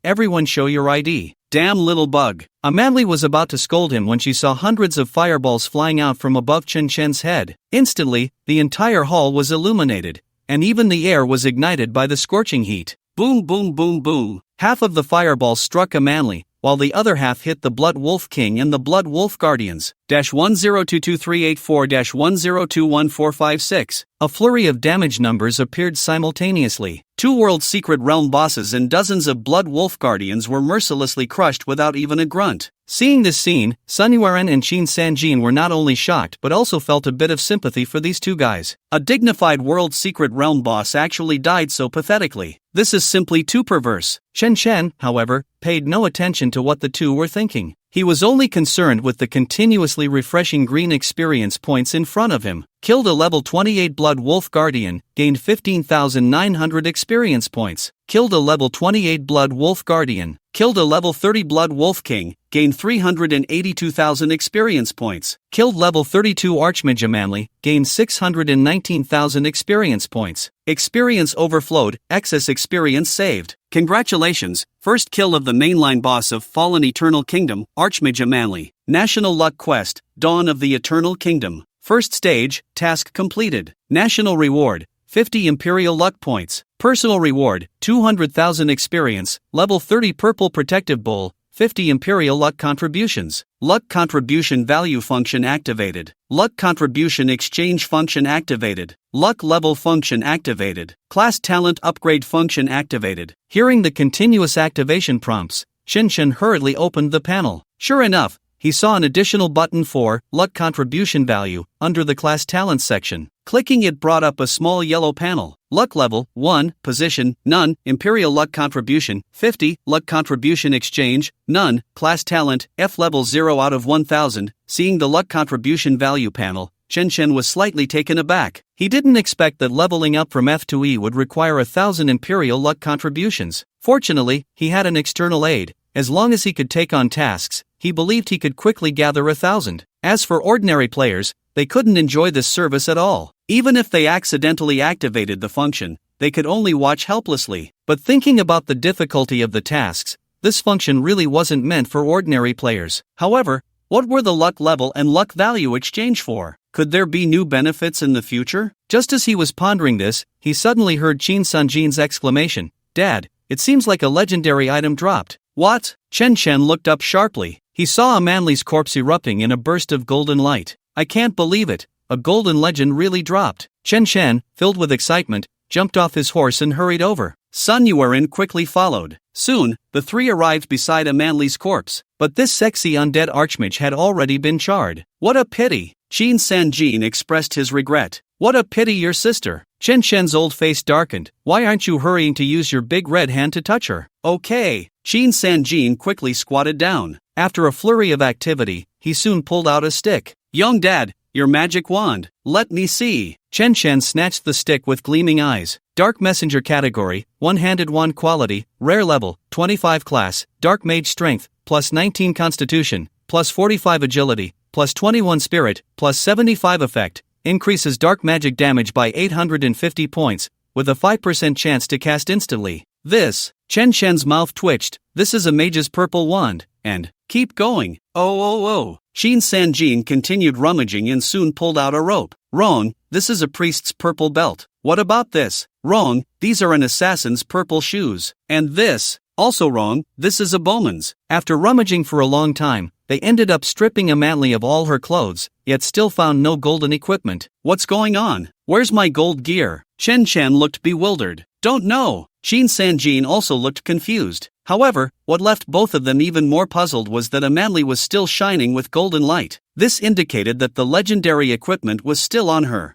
everyone show your ID. Damn little bug. A Manly was about to scold him when she saw hundreds of fireballs flying out from above Chen Shen's head. Instantly, the entire hall was illuminated, and even the air was ignited by the scorching heat. Boom boom boom boom. Half of the fireballs struck a Manly, while the other half hit the Blood Wolf King and the Blood Wolf Guardians. 10223841021456. A flurry of damage numbers appeared simultaneously. 2 World Secret Realm bosses and dozens of Blood Wolf Guardians were mercilessly crushed without even a grunt. Seeing this scene, Sun Yuan and Qin Sanjin were not only shocked but also felt a bit of sympathy for these two guys. A dignified World Secret Realm boss actually died so pathetically. This is simply too perverse. Chen Shen, however, paid no attention to what the two were thinking. He was only concerned with the continuously refreshing green experience points in front of him. Killed a level 28 Blood Wolf Guardian, gained 15,900 experience points. Killed a level 28 Blood Wolf Guardian. Killed a level 30 Blood Wolf King, gained 382,000 experience points. Killed level 32 Archmage Manly, gained 619,000 experience points. Experience overflowed, excess experience saved. Congratulations, first kill of the mainline boss of Fallen Eternal Kingdom, Archmage Manly. National Luck Quest, Dawn of the Eternal Kingdom. First stage, task completed. National reward, 50 Imperial Luck Points. Personal reward, 200,000 experience, level 30 Purple Protective Bowl, 50 Imperial Luck Contributions. Luck Contribution Value Function activated. Luck Contribution Exchange Function activated. Luck Level Function activated. Class Talent Upgrade Function activated. Hearing the continuous activation prompts, Chen hurriedly opened the panel. Sure enough, he saw an additional button for Luck Contribution Value under the Class Talents section. Clicking it brought up a small yellow panel. Luck Level 1, Position, None, Imperial Luck Contribution, 50, Luck Contribution Exchange, None, Class Talent, F Level 0 out of 1000. Seeing the Luck Contribution Value panel, Chen was slightly taken aback. He didn't expect that leveling up from F to E would require 1,000 Imperial Luck Contributions. Fortunately, he had an external aid. As long as he could take on tasks, he believed he could quickly gather 1,000. As for ordinary players, they couldn't enjoy this service at all. Even if they accidentally activated the function, they could only watch helplessly. But thinking about the difficulty of the tasks, this function really wasn't meant for ordinary players. However, what were the luck level and luck value exchange for? Could there be new benefits in the future? Just as he was pondering this, he suddenly heard Qin Sanjin's exclamation, "Dad, it seems like a legendary item dropped." What? Chen looked up sharply. He saw a Manly's corpse erupting in a burst of golden light. I can't believe it. A golden legend really dropped. Chen, filled with excitement, jumped off his horse and hurried over. Sun Yuan quickly followed. Soon, the three arrived beside a Manly's corpse. But this sexy undead archmage had already been charred. What a pity. Qin Sanjin expressed his regret. What a pity your sister. Chen old face darkened. Why aren't you hurrying to use your big red hand to touch her? Okay. Qin Sanjin quickly squatted down. After a flurry of activity, he soon pulled out a stick. Young dad, your magic wand. Let me see. Chen snatched the stick with gleaming eyes. Dark Messenger category, one-handed wand quality, rare level, 25 class, Dark Mage strength, plus 19 constitution, plus 45 agility, plus 21 spirit, plus 75 effect, increases dark magic damage by 850 points, with a 5% chance to cast instantly. This, Chen mouth twitched, this is a mage's purple wand, and, keep going, oh. Qin Sanjin continued rummaging and soon pulled out a rope. Wrong, this is a priest's purple belt. What about this? Wrong, these are an assassin's purple shoes. And this? Also wrong, this is a bowman's. After rummaging for a long time, they ended up stripping a Manly of all her clothes, yet still found no golden equipment. What's going on? Where's my gold gear? Chen looked bewildered. Don't know. Qin Sanjin also looked confused. However, what left both of them even more puzzled was that a Manly was still shining with golden light. This indicated that the legendary equipment was still on her.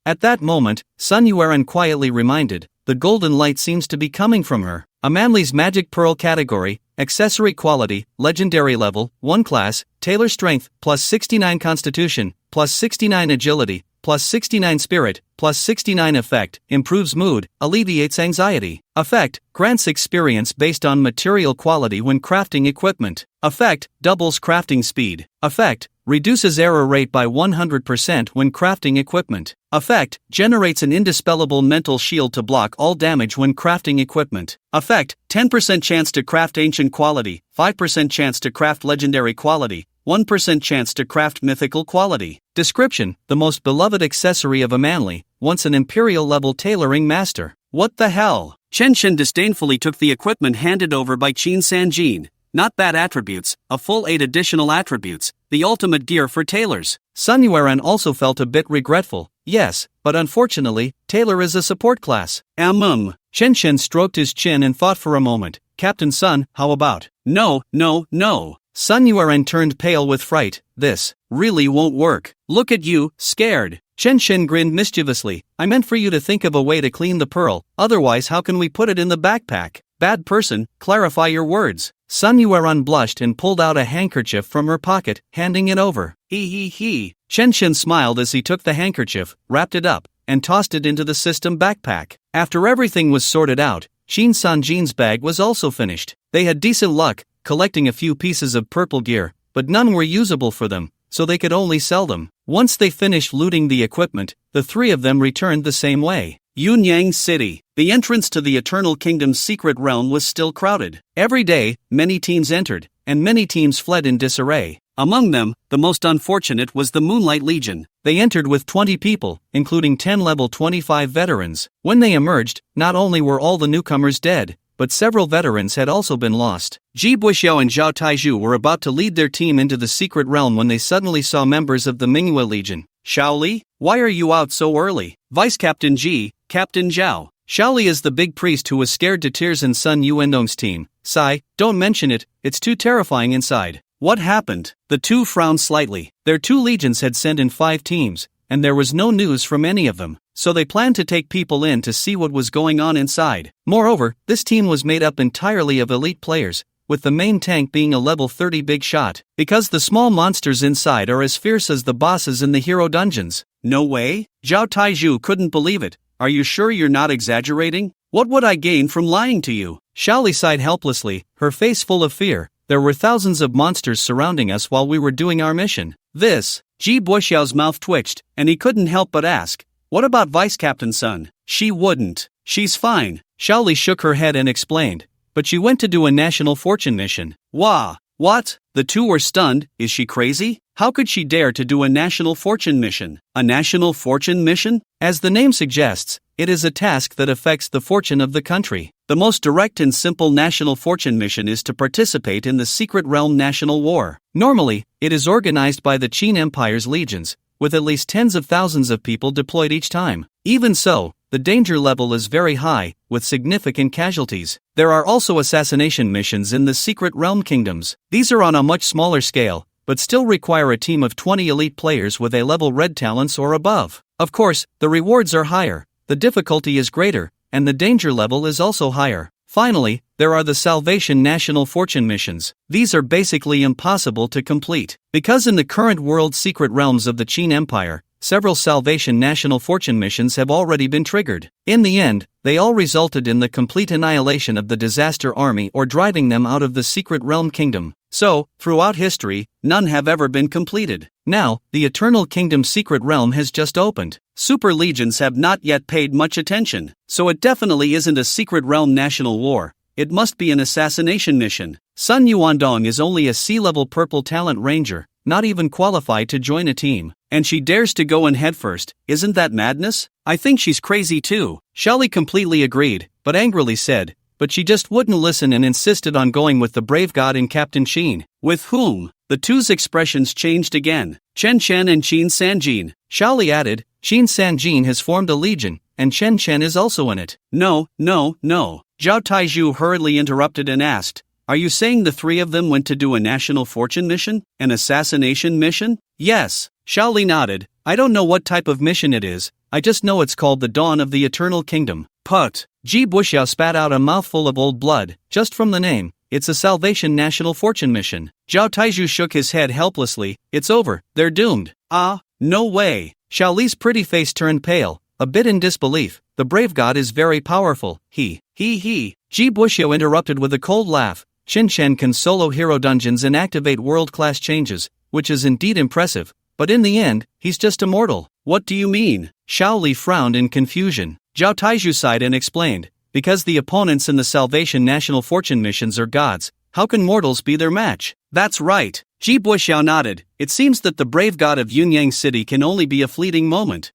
At that moment, Sun Yuan quietly reminded, the golden light seems to be coming from her. A Manly's magic pearl category, accessory quality, legendary level, 1 class, tailor strength, plus 69 constitution, plus 69 agility, plus 69 spirit, plus 69 effect, improves mood, alleviates anxiety. Effect, grants experience based on material quality when crafting equipment. Effect, doubles crafting speed. Effect, reduces error rate by 100% when crafting equipment. Effect, generates an indispellable mental shield to block all damage when crafting equipment. Effect, 10% chance to craft ancient quality, 5% chance to craft legendary quality, 1% chance to craft mythical quality. Description, the most beloved accessory of a Manly, once an imperial level tailoring master. What the hell? Chen disdainfully took the equipment handed over by Qin Sanjin. Not bad attributes, a full 8 additional attributes, the ultimate gear for tailors. Sun Yuan also felt a bit regretful. Yes, but unfortunately, tailor is a support class. Chen stroked his chin and thought for a moment. Captain Sun, how about? No. Sun Yuan turned pale with fright. This really won't work. Look at you, scared. Chen grinned mischievously. I meant for you to think of a way to clean the pearl, otherwise how can we put it in the backpack? Bad person, clarify your words. Sun Yuan blushed and pulled out a handkerchief from her pocket, handing it over. He. Chen smiled as he took the handkerchief, wrapped it up, and tossed it into the system backpack. After everything was sorted out, Qin Sanjin's bag was also finished. They had decent luck, collecting a few pieces of purple gear, but none were usable for them, so they could only sell them. Once they finished looting the equipment, the three of them returned the same way. Yunyang City. The entrance to the Eternal Kingdom's secret realm was still crowded. Every day, many teams entered, and many teams fled in disarray. Among them, the most unfortunate was the Moonlight Legion. They entered with 20 people, including 10 level 25 veterans. When they emerged, not only were all the newcomers dead, but several veterans had also been lost. Ji Buxiao and Zhao Taizhu were about to lead their team into the secret realm when they suddenly saw members of the Manhwa Legion. Shaoli, why are you out so early? Vice Captain Ji, Captain Zhao. Shaoli is the big priest who was scared to tears in Sun Yuendong's team. Sigh, don't mention it, it's too terrifying inside. What happened? The two frowned slightly. Their two legions had sent in 5 teams, and there was no news from any of them, so they planned to take people in to see what was going on inside. Moreover, this team was made up entirely of elite players, with the main tank being a level 30 big shot, because the small monsters inside are as fierce as the bosses in the hero dungeons. No way? Zhao Taizhu couldn't believe it. Are you sure you're not exaggerating? What would I gain from lying to you? Shaoli sighed helplessly, her face full of fear. There were thousands of monsters surrounding us while we were doing our mission. Ji Buxiao's mouth twitched, and he couldn't help but ask, what about Vice Captain Sun? She wouldn't. She's fine. Shaoli shook her head and explained, but she went to do a national fortune mission. Wah! What? The two were stunned. Is she crazy? How could she dare to do a national fortune mission? A national fortune mission? As the name suggests, it is a task that affects the fortune of the country. The most direct and simple national fortune mission is to participate in the Secret Realm National War. Normally, it is organized by the Qin Empire's legions, with at least tens of thousands of people deployed each time. Even so, the danger level is very high, with significant casualties. There are also assassination missions in the Secret Realm Kingdoms. These are on a much smaller scale, but still require a team of 20 elite players with A level red talents or above. Of course, the rewards are higher, the difficulty is greater, and the danger level is also higher. Finally, there are the Salvation National Fortune missions. These are basically impossible to complete, because in the current world secret realms of the Qin Empire, several Salvation National Fortune missions have already been triggered. In the end, they all resulted in the complete annihilation of the disaster army or driving them out of the Secret Realm Kingdom. So, throughout history, none have ever been completed. Now, the Eternal Kingdom Secret Realm has just opened. Super Legions have not yet paid much attention, so it definitely isn't a Secret Realm National War. It must be an assassination mission. Sun Yuandong is only a C-level purple talent ranger, not even qualified to join a team, and she dares to go in headfirst. Isn't that madness? I think she's crazy too. Shaoli completely agreed, but angrily said, but she just wouldn't listen and insisted on going with the brave god and Captain Qin. With whom? The two's expressions changed again. Chen Chen and Qin Sanjin. Shaoli added, Qin Sanjin has formed a legion, and Chen Chen is also in it. No. Zhao Taizhu hurriedly interrupted and asked, are you saying the three of them went to do a national fortune mission? An assassination mission? Yes. Shaoli nodded. I don't know what type of mission it is, I just know it's called the Dawn of the Eternal Kingdom. Put. Ji Buxiao spat out a mouthful of old blood, just from the name. It's a Salvation National Fortune mission. Zhao Taizhu shook his head helplessly. It's over, they're doomed. Ah, no way. Shaoli's pretty face turned pale, a bit in disbelief. The brave god is very powerful. He. Ji Buxiao interrupted with a cold laugh. Qin Chen can solo hero dungeons and activate world-class changes, which is indeed impressive, but in the end, he's just a mortal. What do you mean? Shaoli frowned in confusion. Zhao Taizhu sighed and explained, because the opponents in the Salvation National Fortune missions are gods, how can mortals be their match? That's right. Ji Buxiao nodded. It seems that the brave god of Yunyang City can only be a fleeting moment.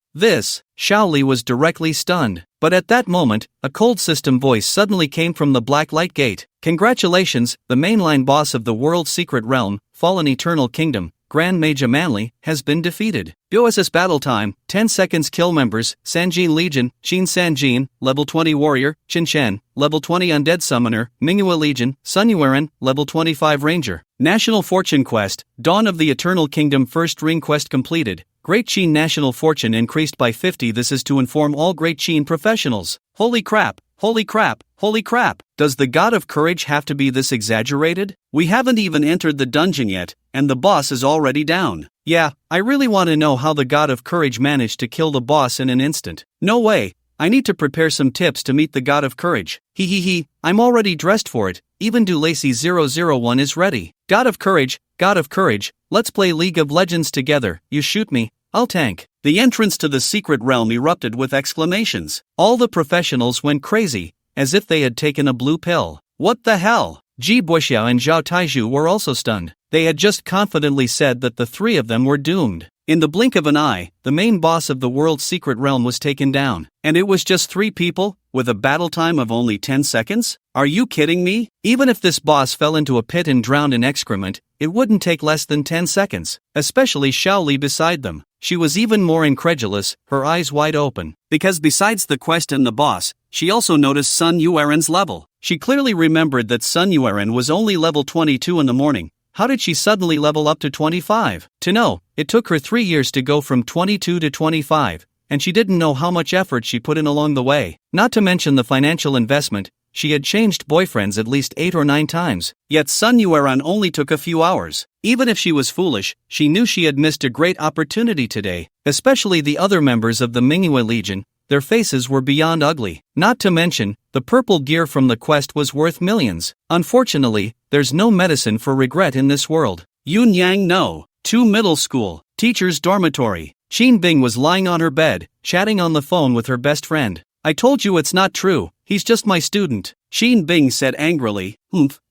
Shaoli was directly stunned. But at that moment, a cold system voice suddenly came from the Black Light Gate. Congratulations, the mainline boss of the world's secret realm, Fallen Eternal Kingdom, Grand Mage Manly, has been defeated. BOSS battle time, 10 seconds. Kill members, Sanjin Legion, Qin Sanjin, level 20 warrior, Qin Chen, level 20 undead summoner, Manhwa Legion, Sun Yueren, level 25 ranger. National Fortune Quest, Dawn of the Eternal Kingdom first ring quest completed. Great Qin National Fortune increased by 50. This is to inform all Great Qin professionals. Holy crap. Does the God of Courage have to be this exaggerated? We haven't even entered the dungeon yet, and the boss is already down. Yeah, I really want to know how the God of Courage managed to kill the boss in an instant. No way. I need to prepare some tips to meet the God of Courage. I'm already dressed for it. Even Dulacy001 is ready. God of Courage, let's play League of Legends together. You shoot me, I'll tank. The entrance to the secret realm erupted with exclamations. All the professionals went crazy, as if they had taken a blue pill. What the hell? Ji Buxiao and Zhao Taizhu were also stunned. They had just confidently said that the three of them were doomed. In the blink of an eye, the main boss of the world's secret realm was taken down. And it was just 3 people, with a battle time of only 10 seconds? Are you kidding me? Even if this boss fell into a pit and drowned in excrement, it wouldn't take less than 10 seconds, especially Shaoli beside them. She was even more incredulous, her eyes wide open. Because besides the quest and the boss, she also noticed Sun Yueren's level. She clearly remembered that Sun Yueren was only level 22 in the morning. How did she suddenly level up to 25? To know, it took her 3 years to go from 22 to 25, and she didn't know how much effort she put in along the way. Not to mention the financial investment, she had changed boyfriends at least 8 or 9 times. Yet Sun Yueran only took a few hours. Even if she was foolish, she knew she had missed a great opportunity today, especially the other members of the Manhwa Legion. Their faces were beyond ugly. Not to mention, the purple gear from the quest was worth millions. Unfortunately, there's no medicine for regret in this world. Yun Yang No. 2 Middle School. Teacher's dormitory. Qin Bing was lying on her bed, chatting on the phone with her best friend. I told you it's not true, he's just my student. Qin Bing said angrily.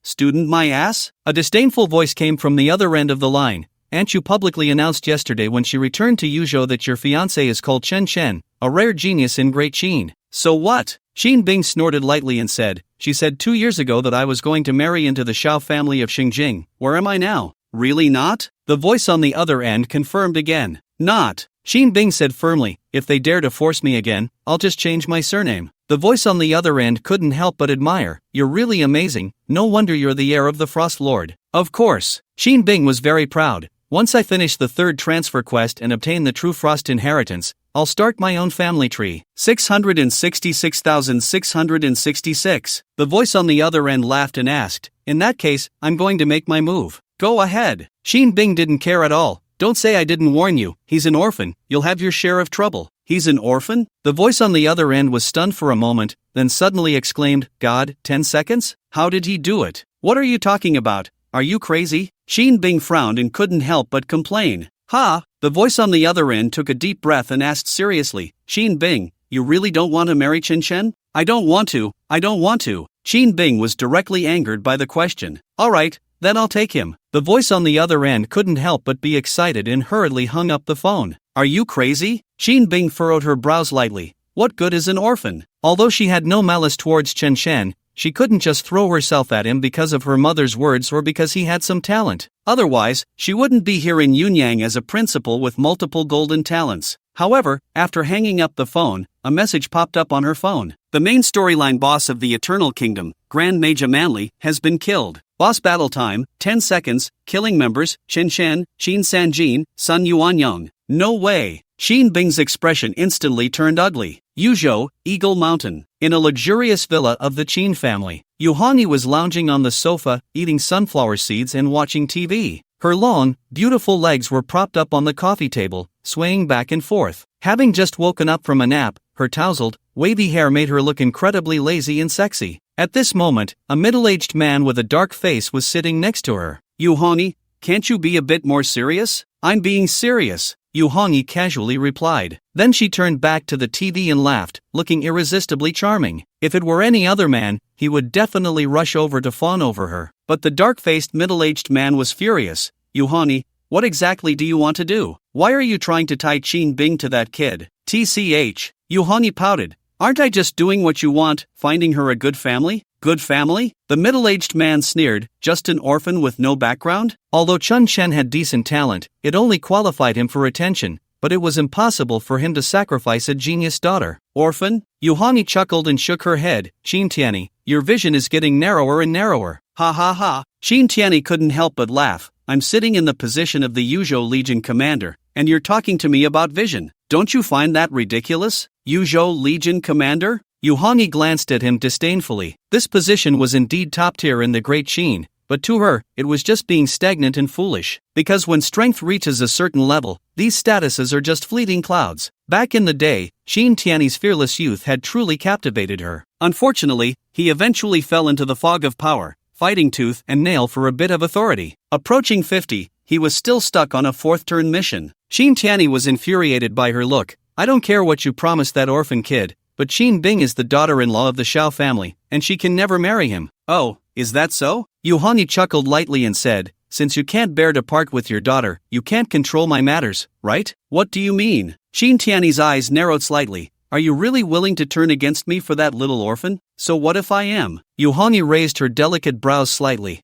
Student my ass? A disdainful voice came from the other end of the line. Aunt you publicly announced yesterday when she returned to Yuzhou that your fiancé is called Chen Chen, a rare genius in Great Qin. So what? Qin Bing snorted lightly and said, she said 2 years ago that I was going to marry into the Shao family of Xingjing. Where am I now? Really not? The voice on the other end confirmed again. Not. Qin Bing said firmly, if they dare to force me again, I'll just change my surname. The voice on the other end couldn't help but admire. You're really amazing, no wonder you're the heir of the Frost Lord. Of course. Qin Bing was very proud. Once I finish the 3rd transfer quest and obtain the true Frost inheritance, I'll start my own family tree. 666,666. The voice on the other end laughed and asked, in that case, I'm going to make my move. Go ahead. Qin Bing didn't care at all. Don't say I didn't warn you, he's an orphan, you'll have your share of trouble. He's an orphan? The voice on the other end was stunned for a moment, then suddenly exclaimed, God, 10 seconds? How did he do it? What are you talking about? Are you crazy? Qin Bing frowned and couldn't help but complain. Ha! The voice on the other end took a deep breath and asked seriously, Qin Bing, you really don't want to marry Chen Chen? I don't want to. Qin Bing was directly angered by the question. Alright, then I'll take him. The voice on the other end couldn't help but be excited and hurriedly hung up the phone. Are you crazy? Qin Bing furrowed her brows lightly. What good is an orphan? Although she had no malice towards Chen Chen, she couldn't just throw herself at him because of her mother's words or because he had some talent. Otherwise, she wouldn't be here in Yunyang as a principal with multiple golden talents. However, after hanging up the phone, a message popped up on her phone. The main storyline boss of the Eternal Kingdom, Grand Mage Manly, has been killed. Boss battle time, 10 seconds, killing members, Chen Shen, Qin Sanjin, Sun Yuanyang. No way. Qin Bing's expression instantly turned ugly. Yuzhou, Eagle Mountain. In a luxurious villa of the Qin family, Yu Hongyi was lounging on the sofa, eating sunflower seeds and watching TV. Her long, beautiful legs were propped up on the coffee table, swaying back and forth. Having just woken up from a nap, her tousled, wavy hair made her look incredibly lazy and sexy. At this moment, a middle-aged man with a dark face was sitting next to her. Yu Hongyi, can't you be a bit more serious? I'm being serious, Yu Hongyi casually replied. Then she turned back to the TV and laughed, looking irresistibly charming. If it were any other man, he would definitely rush over to fawn over her. But the dark-faced middle-aged man was furious. Yu Hongyi, what exactly do you want to do? Why are you trying to tie Qin Bing to that kid? TCH. Yu Hongyi pouted. Aren't I just doing what you want, finding her a good family? Good family? The middle-aged man sneered, just an orphan with no background? Although Chen Chen had decent talent, it only qualified him for attention, but it was impossible for him to sacrifice a genius daughter. Orphan? Yu Hongyi chuckled and shook her head. Qin Tianyi, your vision is getting narrower and narrower. Ha ha ha. Qin Tianyi couldn't help but laugh. I'm sitting in the position of the Yuzhou Legion commander, and you're talking to me about vision. Don't you find that ridiculous? Yuzhou Legion commander? Yu Hongyi glanced at him disdainfully. This position was indeed top tier in the Great Qin, but to her, it was just being stagnant and foolish. Because when strength reaches a certain level, these statuses are just fleeting clouds. Back in the day, Qin Tianyi's fearless youth had truly captivated her. Unfortunately, he eventually fell into the fog of power, fighting tooth and nail for a bit of authority. Approaching 50, he was still stuck on a fourth-turn mission. Xin Tianyi was infuriated by her look. I don't care what you promised that orphan kid, but Qin Bing is the daughter-in-law of the Xiao family, and she can never marry him. Oh, is that so? Yu Hanyi chuckled lightly and said, since you can't bear to part with your daughter, you can't control my matters, right? What do you mean? Xin Tianyi's eyes narrowed slightly. Are you really willing to turn against me for that little orphan? So what if I am? Yu Hanyi raised her delicate brows slightly.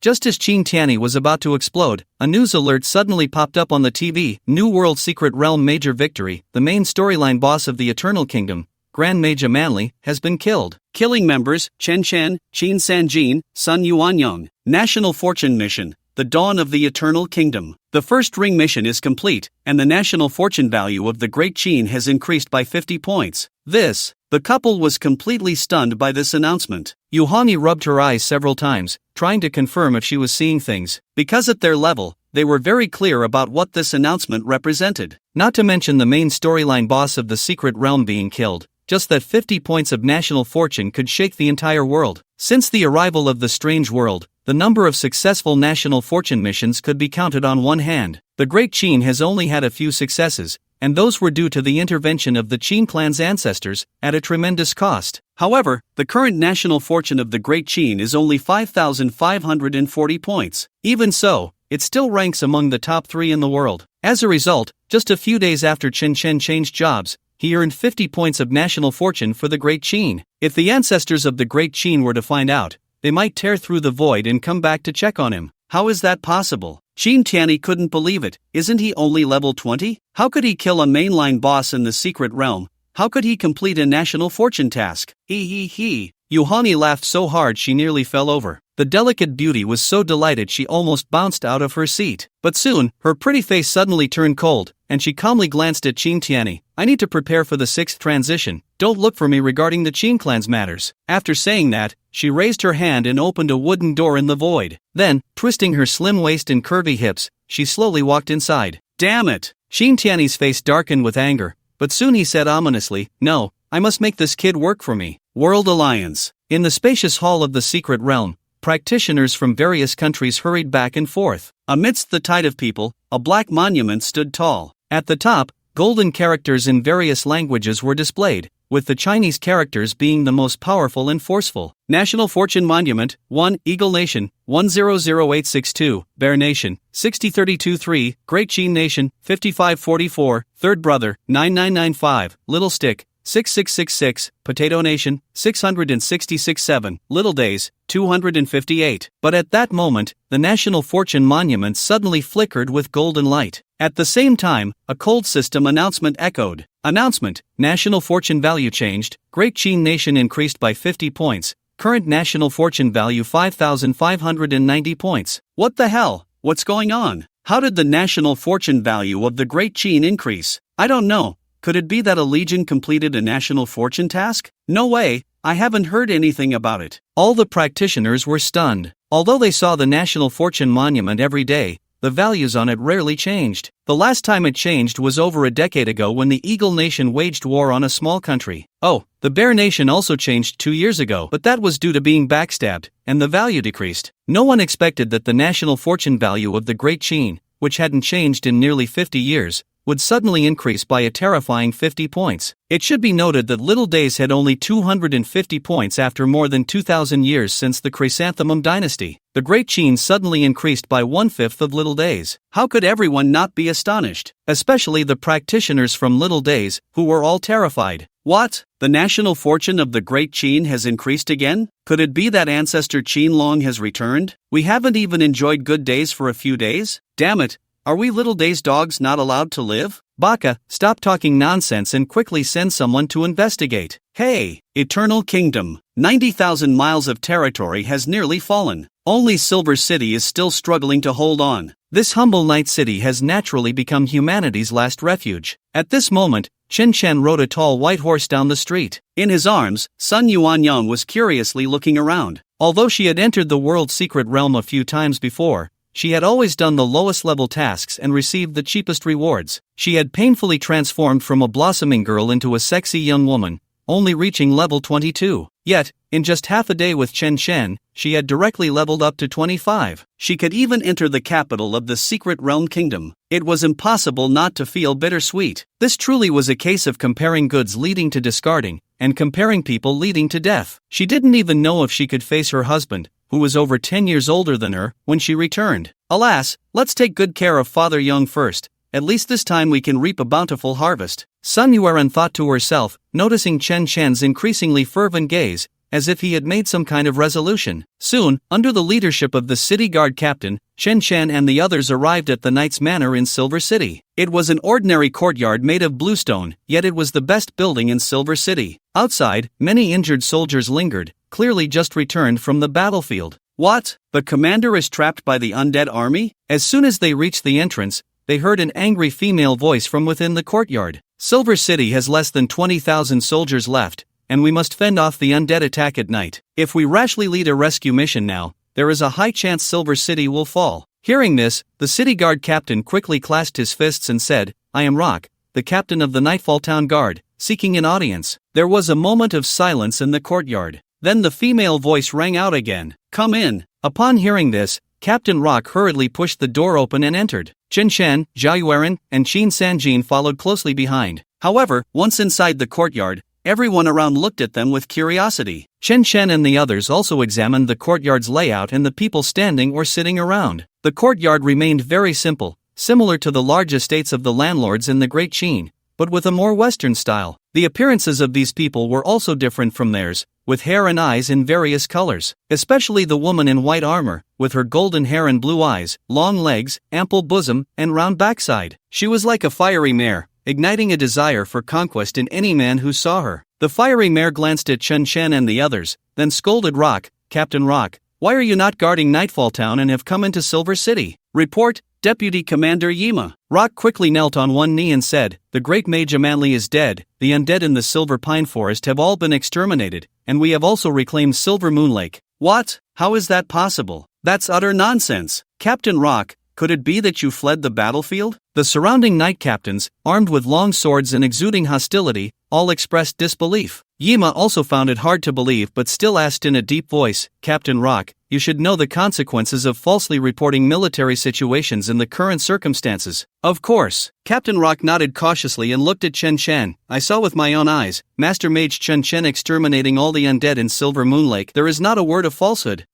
Just as Qin Tianyi was about to explode, a news alert suddenly popped up on the TV. New World Secret Realm Major Victory, the main storyline boss of the Eternal Kingdom, Grand Mage Manly, has been killed. Killing members, Chen Chen, Qin Sanjin, Sun Yuanyang. National Fortune Mission, the Dawn of the Eternal Kingdom. The first ring mission is complete, and the national fortune value of the Great Qin has increased by 50 points. The couple was completely stunned by this announcement. Yu Hanyi rubbed her eyes several times, trying to confirm if she was seeing things, because at their level, they were very clear about what this announcement represented. Not to mention the main storyline boss of the Secret Realm being killed, just that 50 points of national fortune could shake the entire world. Since the arrival of the strange world, the number of successful national fortune missions could be counted on one hand. The Great Qin has only had a few successes, and those were due to the intervention of the Qin clan's ancestors, at a tremendous cost. However, the current national fortune of the Great Qin is only 5,540 points. Even so, it still ranks among the top 3 in the world. As a result, just a few days after Chen Chen changed jobs, he earned 50 points of national fortune for the Great Qin. If the ancestors of the Great Qin were to find out, they might tear through the void and come back to check on him. How is that possible? Qin Tianyi couldn't believe it. Isn't he only level 20? How could he kill a mainline boss in the secret realm? How could he complete a national fortune task? He. Yu Hanyi laughed so hard she nearly fell over. The delicate beauty was so delighted she almost bounced out of her seat. But soon, her pretty face suddenly turned cold, and she calmly glanced at Qin Tianyi. I need to prepare for the 6th transition. Don't look for me regarding the Qin clan's matters. After saying that, she raised her hand and opened a wooden door in the void. Then, twisting her slim waist and curvy hips, she slowly walked inside. Damn it! Qin Tianyi's face darkened with anger, but soon he said ominously, no, I must make this kid work for me. World Alliance. In the spacious hall of the secret realm, practitioners from various countries hurried back and forth. Amidst the tide of people, a black monument stood tall. At the top, golden characters in various languages were displayed, with the Chinese characters being the most powerful and forceful. National Fortune Monument, 1, Eagle Nation, 100862, Bear Nation, 6032-3, Great Qin Nation, 5544, Third Brother, 9995, Little Stick, 6666, Potato Nation, 666-7, Little Days, 258. But at that moment, the National Fortune Monument suddenly flickered with golden light. At the same time, a cold system announcement echoed. Announcement, National Fortune Value changed, Great Qin Nation increased by 50 points, current National Fortune Value 5,590 points. What the hell? What's going on? How did the National Fortune Value of the Great Qin increase? I don't know. Could it be that a legion completed a national fortune task? No way, I haven't heard anything about it. All the practitioners were stunned. Although they saw the National Fortune Monument every day, the values on it rarely changed. The last time it changed was over a decade ago when the Eagle Nation waged war on a small country. Oh, the Bear Nation also changed 2 years ago, but that was due to being backstabbed, and the value decreased. No one expected that the national fortune value of the Great Qin, which hadn't changed in nearly 50 years, would suddenly increase by a terrifying 50 points. It should be noted that Little Days had only 250 points after more than 2,000 years since the Chrysanthemum dynasty. The Great Qin suddenly increased by 1/5 of Little Days. How could everyone not be astonished? Especially the practitioners from Little Days, who were all terrified. What? The national fortune of the Great Qin has increased again? Could it be that ancestor Qin Long has returned? We haven't even enjoyed good days for a few days? Damn it! Are we Little Days dogs not allowed to live? Baka, stop talking nonsense and quickly send someone to investigate. Hey, Eternal Kingdom, 90,000 miles of territory has nearly fallen. Only Silver City is still struggling to hold on. This humble night city has naturally become humanity's last refuge. At this moment, Chen Chen rode a tall white horse down the street. In his arms, Sun Yuanyang was curiously looking around. Although she had entered the world secret realm a few times before, she had always done the lowest level tasks and received the cheapest rewards. She had painfully transformed from a blossoming girl into a sexy young woman, only reaching level 22. Yet, in just half a day with Chen Shen, she had directly leveled up to 25. She could even enter the capital of the Secret Realm Kingdom. It was impossible not to feel bittersweet. This truly was a case of comparing goods leading to discarding, and comparing people leading to death. She didn't even know if she could face her husband, who was over 10 years older than her, when she returned. Alas, let's take good care of Father Young first. At least this time we can reap a bountiful harvest. Sun Yuan thought to herself, noticing Chen Shen's increasingly fervent gaze, as if he had made some kind of resolution. Soon, under the leadership of the city guard captain, Chen Shen and the others arrived at the Knight's Manor in Silver City. It was an ordinary courtyard made of bluestone, yet it was the best building in Silver City. Outside, many injured soldiers lingered, clearly just returned from the battlefield. What? The commander is trapped by the undead army? As soon as they reached the entrance, they heard an angry female voice from within the courtyard. Silver City has less than 20,000 soldiers left, and we must fend off the undead attack at night. If we rashly lead a rescue mission now, there is a high chance Silver City will fall. Hearing this, the city guard captain quickly clasped his fists and said, I am Rock, the captain of the Nightfall Town Guard, seeking an audience. There was a moment of silence in the courtyard. Then the female voice rang out again. Come in. Upon hearing this, Captain Rock hurriedly pushed the door open and entered. Chen Shen, Zhao Yuan, and Qin Sanjin followed closely behind. However, once inside the courtyard, everyone around looked at them with curiosity. Chen Shen and the others also examined the courtyard's layout and the people standing or sitting around. The courtyard remained very simple, similar to the large estates of the landlords in the Great Qin, but with a more Western style. The appearances of these people were also different from theirs, with hair and eyes in various colors, especially the woman in white armor, with her golden hair and blue eyes, long legs, ample bosom, and round backside. She was like a fiery mare, igniting a desire for conquest in any man who saw her. The fiery mare glanced at Chen Shen and the others, then scolded Rock, Captain Rock, why are you not guarding Nightfall Town and have come into Silver City? Report, Deputy Commander Yima. Rock quickly knelt on one knee and said, the great mage Amanli is dead, the undead in the Silver Pine Forest have all been exterminated, and we have also reclaimed Silver Moon Lake. What? How is that possible? That's utter nonsense. Captain Rock, could it be that you fled the battlefield? The surrounding knight captains, armed with long swords and exuding hostility, all expressed disbelief. Yima also found it hard to believe but still asked in a deep voice, Captain Rock, you should know the consequences of falsely reporting military situations in the current circumstances. Of course. Captain Rock nodded cautiously and looked at Chen Shen. I saw with my own eyes, Master Mage Chen Shen exterminating all the undead in Silver Moon Lake. There is not a word of falsehood.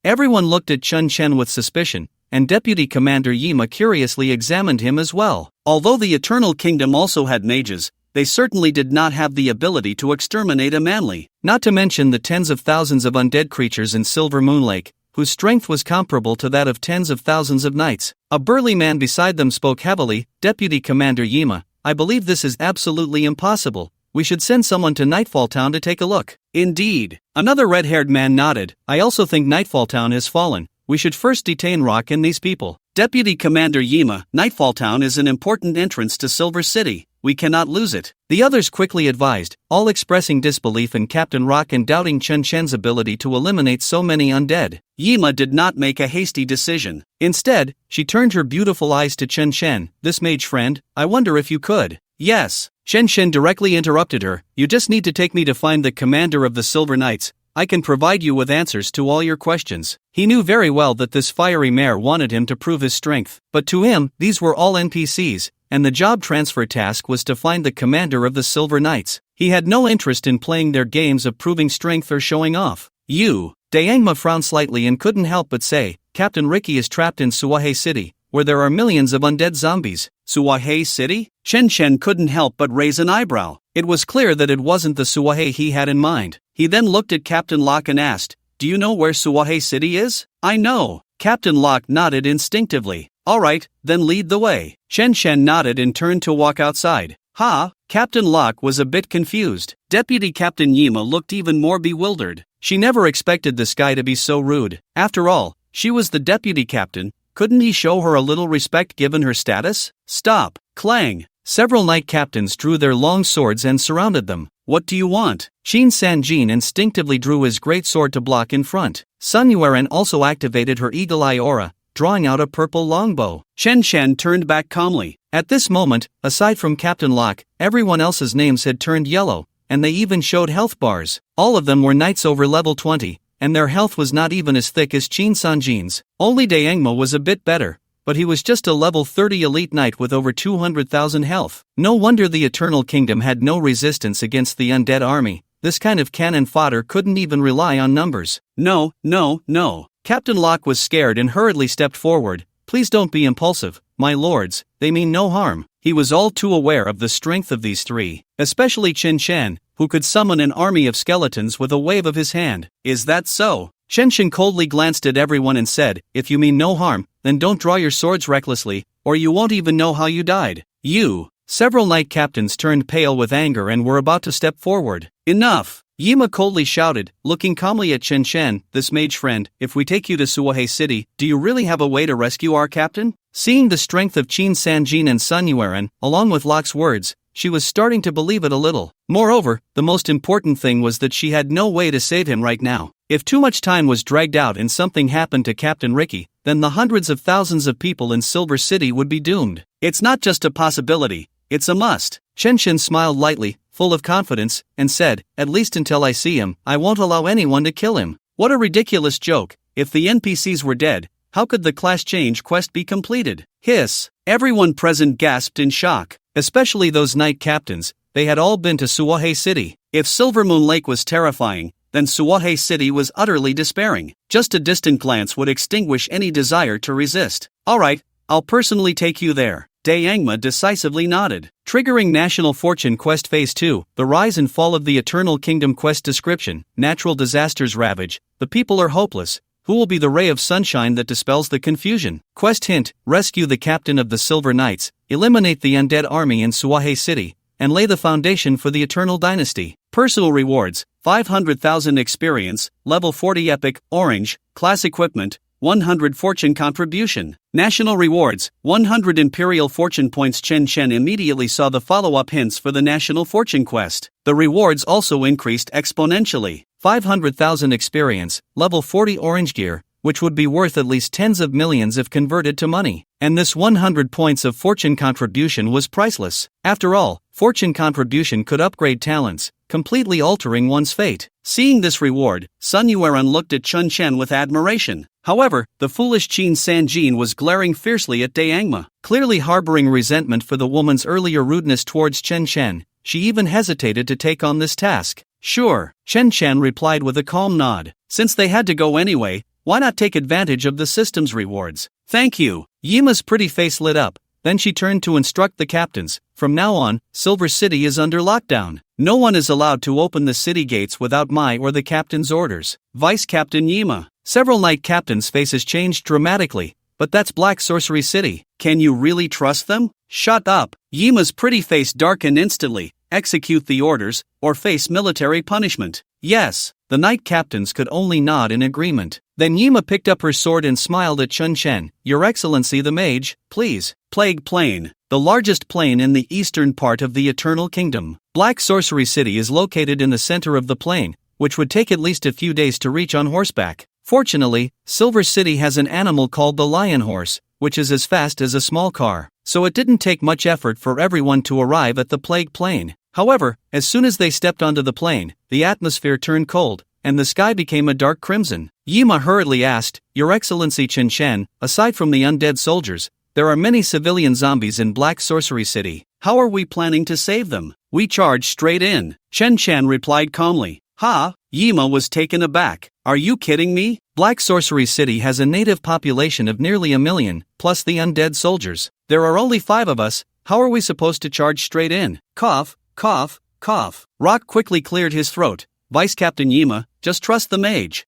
Everyone looked at Chen Shen with suspicion, and Deputy Commander Yima curiously examined him as well. Although the Eternal Kingdom also had mages, they certainly did not have the ability to exterminate Amanli, not to mention the tens of thousands of undead creatures in Silver Moon Lake, whose strength was comparable to that of tens of thousands of knights. A burly man beside them spoke heavily, Deputy Commander Yima, I believe this is absolutely impossible. We should send someone to Nightfall Town to take a look. Indeed. Another red-haired man nodded. I also think Nightfall Town has fallen. We should first detain Rock and these people. Deputy Commander Yima, Nightfall Town is an important entrance to Silver City. We cannot lose it. The others quickly advised, all expressing disbelief in Captain Rock and doubting Chen Shen's ability to eliminate so many undead. Yima did not make a hasty decision. Instead, she turned her beautiful eyes to Chen Shen. This mage friend, I wonder if you could. Yes. Chen Shen directly interrupted her. You just need to take me to find the commander of the Silver Knights. I can provide you with answers to all your questions. He knew very well that this fiery mare wanted him to prove his strength, but to him, these were all NPCs, and the job transfer task was to find the commander of the Silver Knights. He had no interest in playing their games of proving strength or showing off. Dayangma frowned slightly and couldn't help but say, Captain Ricky is trapped in Suwahe City, where there are millions of undead zombies. Suwahe City? Chen Shen couldn't help but raise an eyebrow. It was clear that it wasn't the Suwahe he had in mind. He then looked at Captain Locke and asked, do you know where Suwahe City is? I know. Captain Locke nodded instinctively. Alright, then lead the way. Chen Shen nodded and turned to walk outside. Captain Locke was a bit confused. Deputy Captain Yima looked even more bewildered. She never expected this guy to be so rude. After all, she was the deputy captain. Couldn't he show her a little respect given her status? Stop! Clang! Several knight captains drew their long swords and surrounded them. What do you want? Qin Sanjin instinctively drew his great sword to block in front. Sun Yuan also activated her eagle-eye aura, drawing out a purple longbow. Chen Shen turned back calmly. At this moment, aside from Captain Locke, everyone else's names had turned yellow, and they even showed health bars. All of them were knights over level 20, and their health was not even as thick as Qin Sanjin's. Only Daengma was a bit better, but he was just a level 30 elite knight with over 200,000 health. No wonder the Eternal Kingdom had no resistance against the undead army. This kind of cannon fodder couldn't even rely on numbers. No. Captain Locke was scared and hurriedly stepped forward. Please don't be impulsive, my lords, they mean no harm. He was all too aware of the strength of these three, especially Chen Shan, who could summon an army of skeletons with a wave of his hand. Is that so? Chen Shan coldly glanced at everyone and said, if you mean no harm, then don't draw your swords recklessly, or you won't even know how you died. You. Several knight captains turned pale with anger and were about to step forward. Enough! Yima coldly shouted, looking calmly at Chen Shan, this mage friend, if we take you to Suohe City, do you really have a way to rescue our captain? Seeing the strength of Qin Sanjin and Sun Yuan, along with Locke's words, she was starting to believe it a little. Moreover, the most important thing was that she had no way to save him right now. If too much time was dragged out and something happened to Captain Ricky, then the hundreds of thousands of people in Silver City would be doomed. It's not just a possibility, it's a must. Chen Shan smiled lightly, full of confidence, and said, at least until I see him, I won't allow anyone to kill him. What a ridiculous joke. If the NPCs were dead, how could the class change quest be completed? Hiss. Everyone present gasped in shock, especially those knight captains. They had all been to Suohe City. If Silvermoon Lake was terrifying, then Suohe City was utterly despairing. Just a distant glance would extinguish any desire to resist. Alright, I'll personally take you there. Daengma decisively nodded. Triggering National Fortune Quest Phase 2, The Rise and Fall of the Eternal Kingdom Quest Description, Natural Disasters Ravage, the people are hopeless. Who will be the ray of sunshine that dispels the confusion? Quest hint, rescue the captain of the Silver Knights, eliminate the undead army in Suohe City, and lay the foundation for the Eternal Dynasty. Personal rewards, 500,000 experience, level 40 epic, orange, class equipment, 100 fortune contribution. National rewards, 100 imperial fortune points. Chen Shen immediately saw the follow-up hints for the national fortune quest. The rewards also increased exponentially. 500,000 experience, level 40 orange gear, which would be worth at least tens of millions if converted to money. And this 100 points of fortune contribution was priceless. After all, fortune contribution could upgrade talents, completely altering one's fate. Seeing this reward, Sun Yuan looked at Chen Shan with admiration. However, the foolish Qin Sanjin was glaring fiercely at Daengma, clearly harboring resentment for the woman's earlier rudeness towards Chen Shan. She even hesitated to take on this task. Sure, Chen Shan replied with a calm nod. Since they had to go anyway, why not take advantage of the system's rewards? Thank you. Yima's pretty face lit up. Then she turned to instruct the captains. From now on, Silver City is under lockdown. No one is allowed to open the city gates without my or the captain's orders. Vice Captain Yima. Several knight captains' faces changed dramatically. But that's Black Sorcery City. Can you really trust them? Shut up. Yima's pretty face darkened instantly. Execute the orders, or face military punishment. Yes. The knight captains could only nod in agreement. Then Yima picked up her sword and smiled at Chen Shen. Your Excellency the Mage, please. Plague Plain, the largest plain in the eastern part of the Eternal Kingdom. Black Sorcery City is located in the center of the plain, which would take at least a few days to reach on horseback. Fortunately, Silver City has an animal called the Lion Horse, which is as fast as a small car, so it didn't take much effort for everyone to arrive at the Plague Plain. However, as soon as they stepped onto the plain, the atmosphere turned cold, and the sky became a dark crimson. Yima hurriedly asked, Your Excellency Chen Shan, aside from the undead soldiers, there are many civilian zombies in Black Sorcery City. How are we planning to save them? We charge straight in. Chen Shan replied calmly. Ha! Yima was taken aback. Are you kidding me? Black Sorcery City has a native population of nearly 1 million, plus the undead soldiers. There are only 5 of us. How are we supposed to charge straight in? Cough, cough, cough. Rock quickly cleared his throat. Vice Captain Yima, just trust the mage.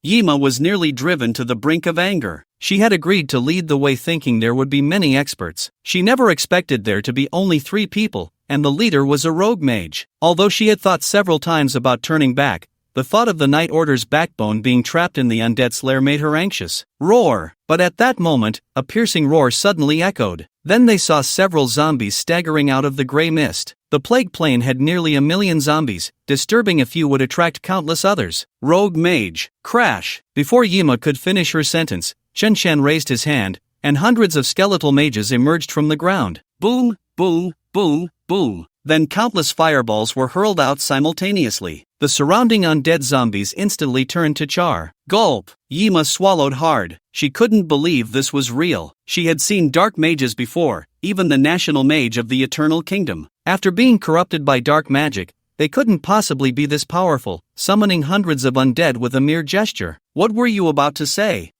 Yima was nearly driven to the brink of anger. She had agreed to lead the way thinking there would be many experts. She never expected there to be only 3 people, and the leader was a rogue mage. Although she had thought several times about turning back, the thought of the Night Order's backbone being trapped in the undead's lair made her anxious. Roar! But at that moment, a piercing roar suddenly echoed. Then they saw several zombies staggering out of the gray mist. The Plague Plain had nearly 1 million zombies. Disturbing a few would attract countless others. Rogue mage. Crash! Before Yima could finish her sentence, Chen Shan raised his hand, and hundreds of skeletal mages emerged from the ground. Boom, boom, boom, boom. Then countless fireballs were hurled out simultaneously. The surrounding undead zombies instantly turned to char. Gulp! Yima swallowed hard. She couldn't believe this was real. She had seen dark mages before, even the national mage of the Eternal Kingdom. After being corrupted by dark magic, they couldn't possibly be this powerful, summoning hundreds of undead with a mere gesture. What were you about to say?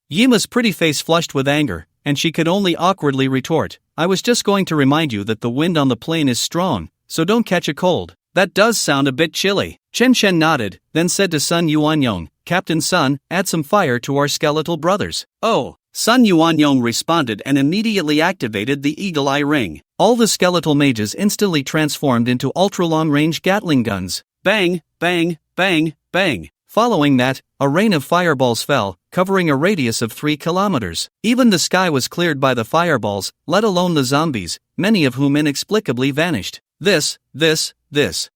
Yima's pretty face flushed with anger, and she could only awkwardly retort, I was just going to remind you that the wind on the plain is strong, so don't catch a cold. That does sound a bit chilly. Chen Chen nodded, then said to Sun Yuanyong, Captain Sun, add some fire to our skeletal brothers. Oh! Sun Yuanyong responded and immediately activated the Eagle Eye Ring. All the skeletal mages instantly transformed into ultra-long-range Gatling guns. Bang, bang, bang, bang. Following that, a rain of fireballs fell, covering a radius of 3 kilometers. Even the sky was cleared by the fireballs, let alone the zombies, many of whom inexplicably vanished. This.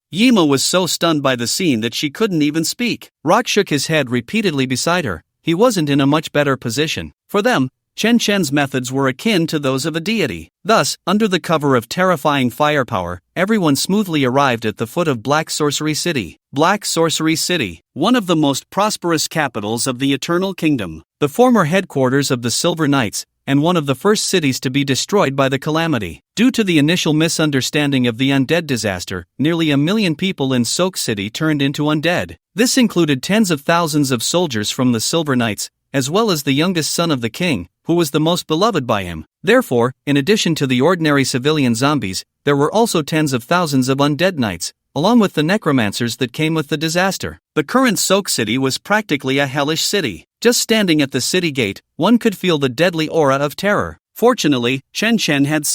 Yima was so stunned by the scene that she couldn't even speak. Rock shook his head repeatedly beside her. He wasn't in a much better position. For them, Chen Chen's methods were akin to those of a deity. Thus, under the cover of terrifying firepower, everyone smoothly arrived at the foot of Black Sorcery City. Black Sorcery City, one of the most prosperous capitals of the Eternal Kingdom, the former headquarters of the Silver Knights, and one of the first cities to be destroyed by the calamity. Due to the initial misunderstanding of the undead disaster, nearly 1 million people in Soak City turned into undead. This included tens of thousands of soldiers from the Silver Knights, as well as the youngest son of the king, who was the most beloved by him. Therefore, in addition to the ordinary civilian zombies, there were also tens of thousands of undead knights, along with the necromancers that came with the disaster. The current Soak City was practically a hellish city. Just standing at the city gate, one could feel the deadly aura of terror. Fortunately, Chen Chen had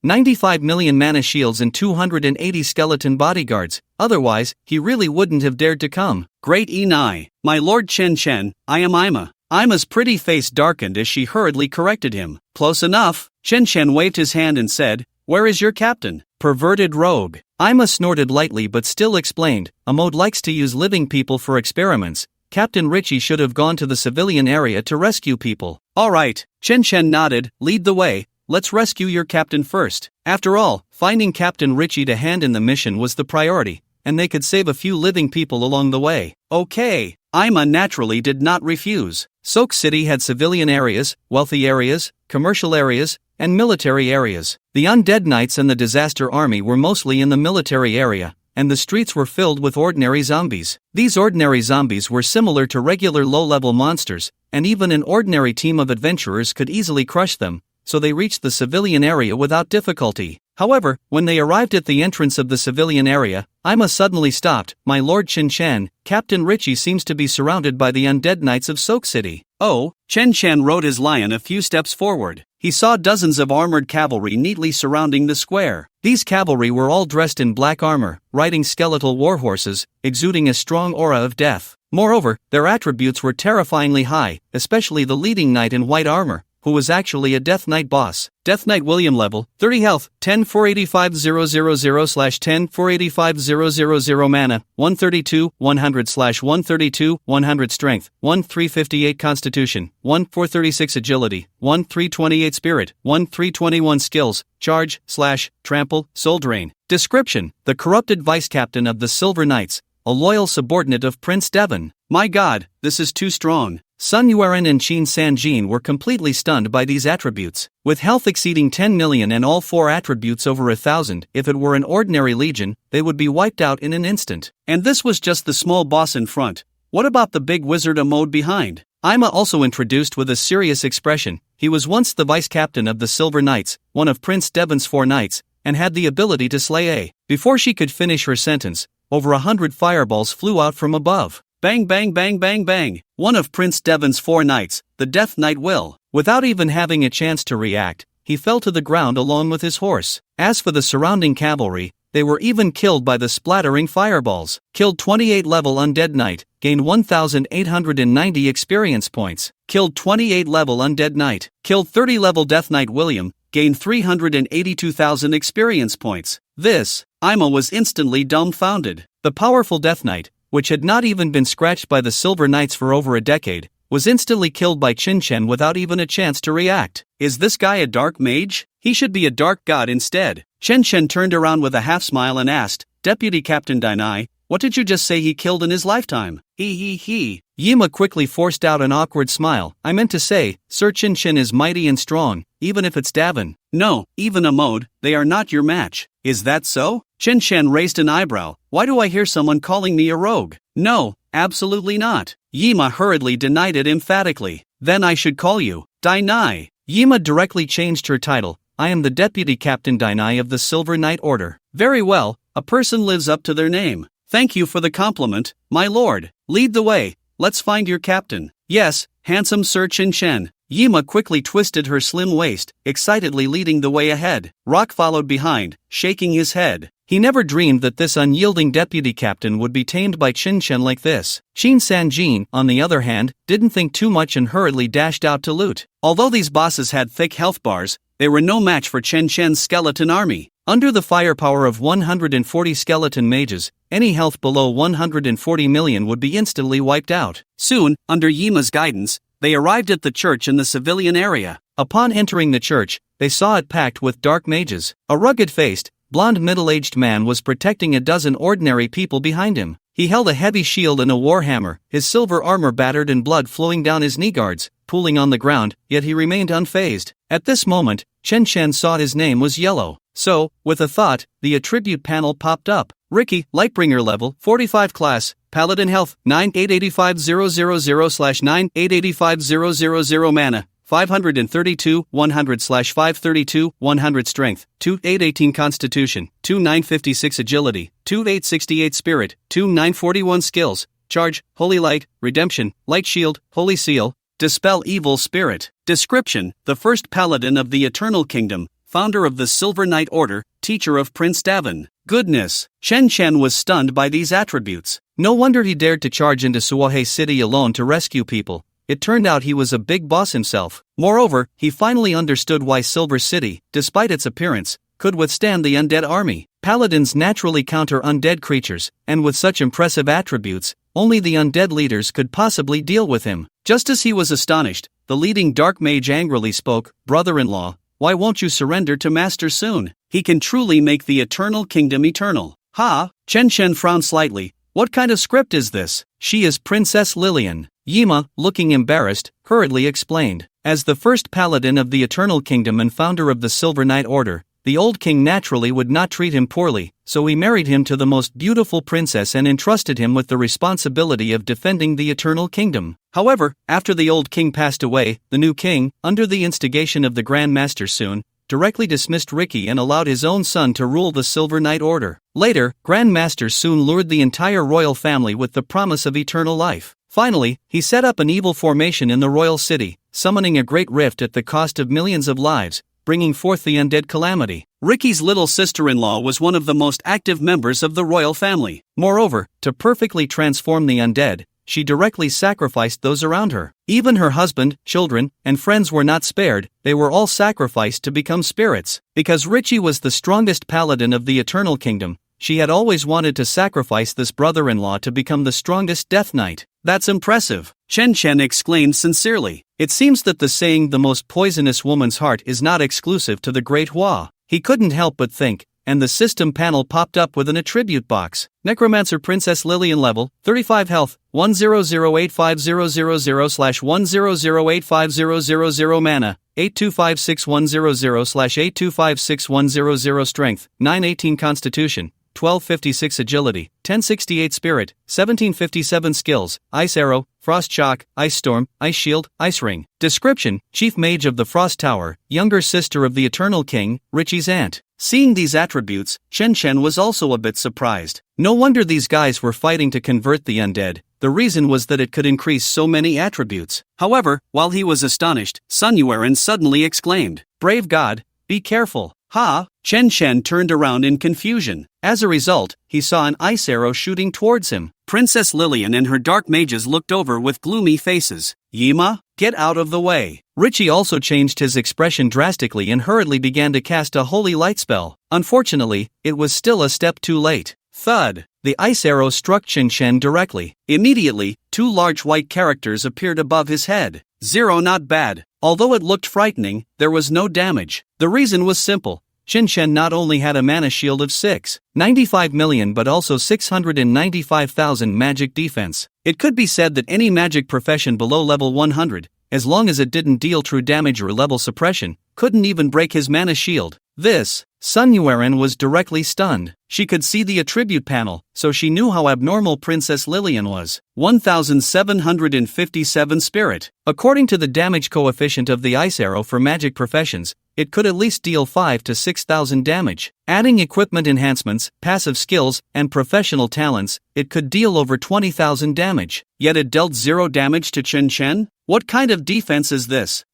95 million mana shields and 280 skeleton bodyguards, otherwise, he really wouldn't have dared to come. Great Enai, my lord Chen Chen, I am Ima. Ima's pretty face darkened as she hurriedly corrected him. Close enough. Chen Chen waved his hand and said, Where is your captain? Perverted rogue. Ima snorted lightly but still explained, Amode likes to use living people for experiments. Captain Richie should have gone to the civilian area to rescue people. Alright, Chen Chen nodded, lead the way, let's rescue your captain first. After all, finding Captain Richie to hand in the mission was the priority, and they could save a few living people along the way. Okay. Ima naturally did not refuse. Soak City had civilian areas, wealthy areas, commercial areas, and military areas. The undead knights and the disaster army were mostly in the military area, and the streets were filled with ordinary zombies. These ordinary zombies were similar to regular low-level monsters, and even an ordinary team of adventurers could easily crush them, so they reached the civilian area without difficulty. However, when they arrived at the entrance of the civilian area, Ima suddenly stopped. My lord Chen Chen, Captain Richie seems to be surrounded by the undead knights of Soak City. Oh, Chen Chen rode his lion a few steps forward. He saw dozens of armored cavalry neatly surrounding the square. These cavalry were all dressed in black armor, riding skeletal warhorses, exuding a strong aura of death. Moreover, their attributes were terrifyingly high, especially the leading knight in white armor, who was actually a Death Knight boss. Death Knight William level, 30 health, 10-485-000/10-485-000 mana, 132-100/132-100 strength, 1-358 constitution, 1-436 agility, 1-328 spirit, 1-321 skills, charge, slash, trample, soul drain. Description: the corrupted vice-captain of the Silver Knights, a loyal subordinate of Prince Devon. My god, this is too strong. Sun Yueren and Qin Sanjin were completely stunned by these attributes. With health exceeding 10 million and all 4 attributes over 1,000, if it were an ordinary legion, they would be wiped out in an instant. And this was just the small boss in front. What about the big wizard Amode behind? Ima also introduced with a serious expression. He was once the vice-captain of the Silver Knights, one of Prince Devon's 4 knights, and had the ability to slay a. Before she could finish her sentence, over 100 fireballs flew out from above. Bang bang bang bang bang. One of Prince Devon's 4 knights, the Death Knight Will. Without even having a chance to react, he fell to the ground along with his horse. As for the surrounding cavalry, they were even killed by the splattering fireballs. Killed 28 level Undead Knight, gained 1,890 experience points. Killed 28 level Undead Knight. Killed 30 level Death Knight William, gained 382,000 experience points. This, Ima was instantly dumbfounded. The powerful Death Knight, which had not even been scratched by the Silver Knights for over a decade, was instantly killed by Qin Chen without even a chance to react. Is this guy a dark mage? He should be a dark god instead. Chen Chen turned around with a half-smile and asked, Deputy Captain Dainai, what did you just say he killed in his lifetime? He. Yima quickly forced out an awkward smile. I meant to say, Sir Chen Chen is mighty and strong, even if it's Davin. No, even a mode, they are not your match. Is that so? Chen Chen raised an eyebrow. Why do I hear someone calling me a rogue? No, absolutely not. Yima hurriedly denied it emphatically. Then I should call you Dainai. Yima directly changed her title. I am the Deputy Captain Dainai of the Silver Knight Order. Very well, a person lives up to their name. Thank you for the compliment, my lord. Lead the way, let's find your captain. Yes, handsome Sir Chen Chen. Yima quickly twisted her slim waist, excitedly leading the way ahead. Rock followed behind, shaking his head. He never dreamed that this unyielding deputy captain would be tamed by Chen Chen like this. Shin Sanjin, on the other hand, didn't think too much and hurriedly dashed out to loot. Although these bosses had thick health bars, they were no match for Chen Chen's skeleton army. Under the firepower of 140 skeleton mages, any health below 140 million would be instantly wiped out. Soon, under Yima's guidance, they arrived at the church in the civilian area. Upon entering the church, they saw it packed with dark mages. A rugged-faced, blond middle-aged man was protecting a dozen ordinary people behind him. He held a heavy shield and a warhammer, his silver armor battered and blood flowing down his knee guards, pooling on the ground, yet he remained unfazed. At this moment, Chen Chen saw his name was yellow. So, with a thought, the attribute panel popped up. Ricky, Lightbringer level, 45 class, Paladin health, 9885000/9885000 mana, 532, 100/532, 100 strength, 2818 constitution, 2956 agility, 2868 spirit, 2941 skills, charge, holy light, redemption, light shield, holy seal, dispel evil spirit. Description: the first paladin of the Eternal Kingdom, founder of the Silver Knight Order, teacher of Prince Davin. Goodness! Chen Chen was stunned by these attributes. No wonder he dared to charge into Suohe City alone to rescue people. It turned out he was a big boss himself. Moreover, he finally understood why Silver City, despite its appearance, could withstand the undead army. Paladins naturally counter undead creatures, and with such impressive attributes, only the undead leaders could possibly deal with him. Just as he was astonished, the leading dark mage angrily spoke, "Brother-in-law, why won't you surrender to Master soon? He can truly make the Eternal Kingdom eternal." Ha! Chen Chen frowned slightly. What kind of script is this? She is Princess Lillian. Yima, looking embarrassed, hurriedly explained. As the first paladin of the Eternal Kingdom and founder of the Silver Knight Order, the old king naturally would not treat him poorly, so he married him to the most beautiful princess and entrusted him with the responsibility of defending the Eternal Kingdom. However, after the old king passed away, the new king, under the instigation of the Grand Master Soon, directly dismissed Ricky and allowed his own son to rule the Silver Knight Order. Later, Grand Master Soon lured the entire royal family with the promise of eternal life. Finally, he set up an evil formation in the royal city, summoning a great rift at the cost of millions of lives, bringing forth the undead calamity. Ricky's little sister-in-law was one of the most active members of the royal family. Moreover, to perfectly transform the undead, she directly sacrificed those around her. Even her husband, children, and friends were not spared, they were all sacrificed to become spirits. Because Richie was the strongest paladin of the Eternal Kingdom, she had always wanted to sacrifice this brother-in-law to become the strongest Death Knight. That's impressive, Chen Chen exclaimed sincerely. It seems that the saying "the most poisonous woman's heart" is not exclusive to the Great Hua. He couldn't help but think, and the system panel popped up with an attribute box. Necromancer Princess Lillian level, 35 health, 1008500/1008500 mana, 8256100/8256100 strength, 918 constitution, 1256 agility, 1068 spirit, 1757 skills, ice arrow, frost shock, ice storm, ice shield, ice ring. Description: chief mage of the Frost Tower, younger sister of the Eternal King, Richie's aunt. Seeing these attributes, Chen Chen was also a bit surprised. No wonder these guys were fighting to convert the undead. The reason was that it could increase so many attributes. However, while he was astonished, Sun Yuan suddenly exclaimed, "Brave God, be careful." Ha! Chen Chen turned around in confusion. As a result, he saw an ice arrow shooting towards him. Princess Lillian and her dark mages looked over with gloomy faces. Yima, get out of the way. Richie also changed his expression drastically and hurriedly began to cast a holy light spell. Unfortunately, it was still a step too late. Thud! The ice arrow struck Chen Chen directly. Immediately, two large white characters appeared above his head. 0 not bad. Although it looked frightening, there was no damage. The reason was simple. Qinshen not only had a mana shield of 695 million but also 695,000 magic defense. It could be said that any magic profession below level 100, as long as it didn't deal true damage or level suppression, couldn't even break his mana shield. This, Sun Yueren was directly stunned. She could see the attribute panel, so she knew how abnormal Princess Lillian was. 1757 spirit. According to the damage coefficient of the ice arrow for magic professions, it could at least deal 5 to 6,000 damage. Adding equipment enhancements, passive skills, and professional talents, it could deal over 20,000 damage. Yet it dealt 0 damage to Qinshen? What kind of defense is this?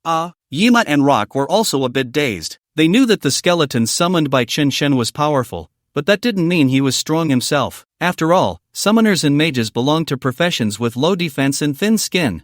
Yima and Rock were also a bit dazed. They knew that the skeleton summoned by Qinshen was powerful, but that didn't mean he was strong himself. After all, summoners and mages belong to professions with low defense and thin skin.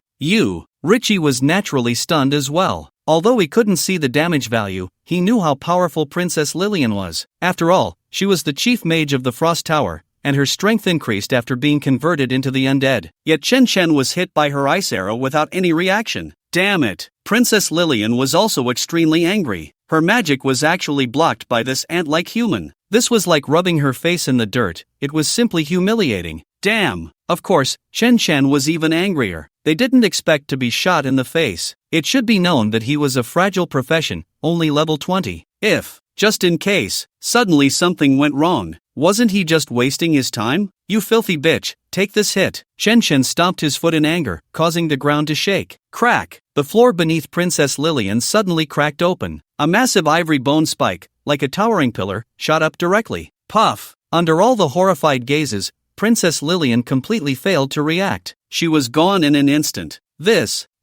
Richie was naturally stunned as well. Although he couldn't see the damage value, he knew how powerful Princess Lillian was. After all, she was the chief mage of the Frost Tower, and her strength increased after being converted into the undead. Yet Qinshen was hit by her ice arrow without any reaction. Damn it! Princess Lillian was also extremely angry. Her magic was actually blocked by this ant-like human. This was like rubbing her face in the dirt. It was simply humiliating. Damn! Of course, Qinshen was even angrier. They didn't expect to be shot in the face. It should be known that he was a fragile profession, only level 20. If, just in case, suddenly something went wrong, wasn't he just wasting his time? You filthy bitch, take this hit. Qinshen stomped his foot in anger, causing the ground to shake. Crack! The floor beneath Princess Lillian suddenly cracked open. A massive ivory bone spike, like a towering pillar, shot up directly. Puff! Under all the horrified gazes, Princess Lillian completely failed to react. She was gone in an instant.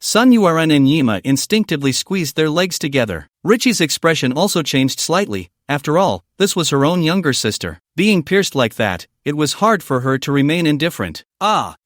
Sun Yueren and Yima instinctively squeezed their legs together. Richie's expression also changed slightly. After all, this was her own younger sister. Being pierced like that, it was hard for her to remain indifferent.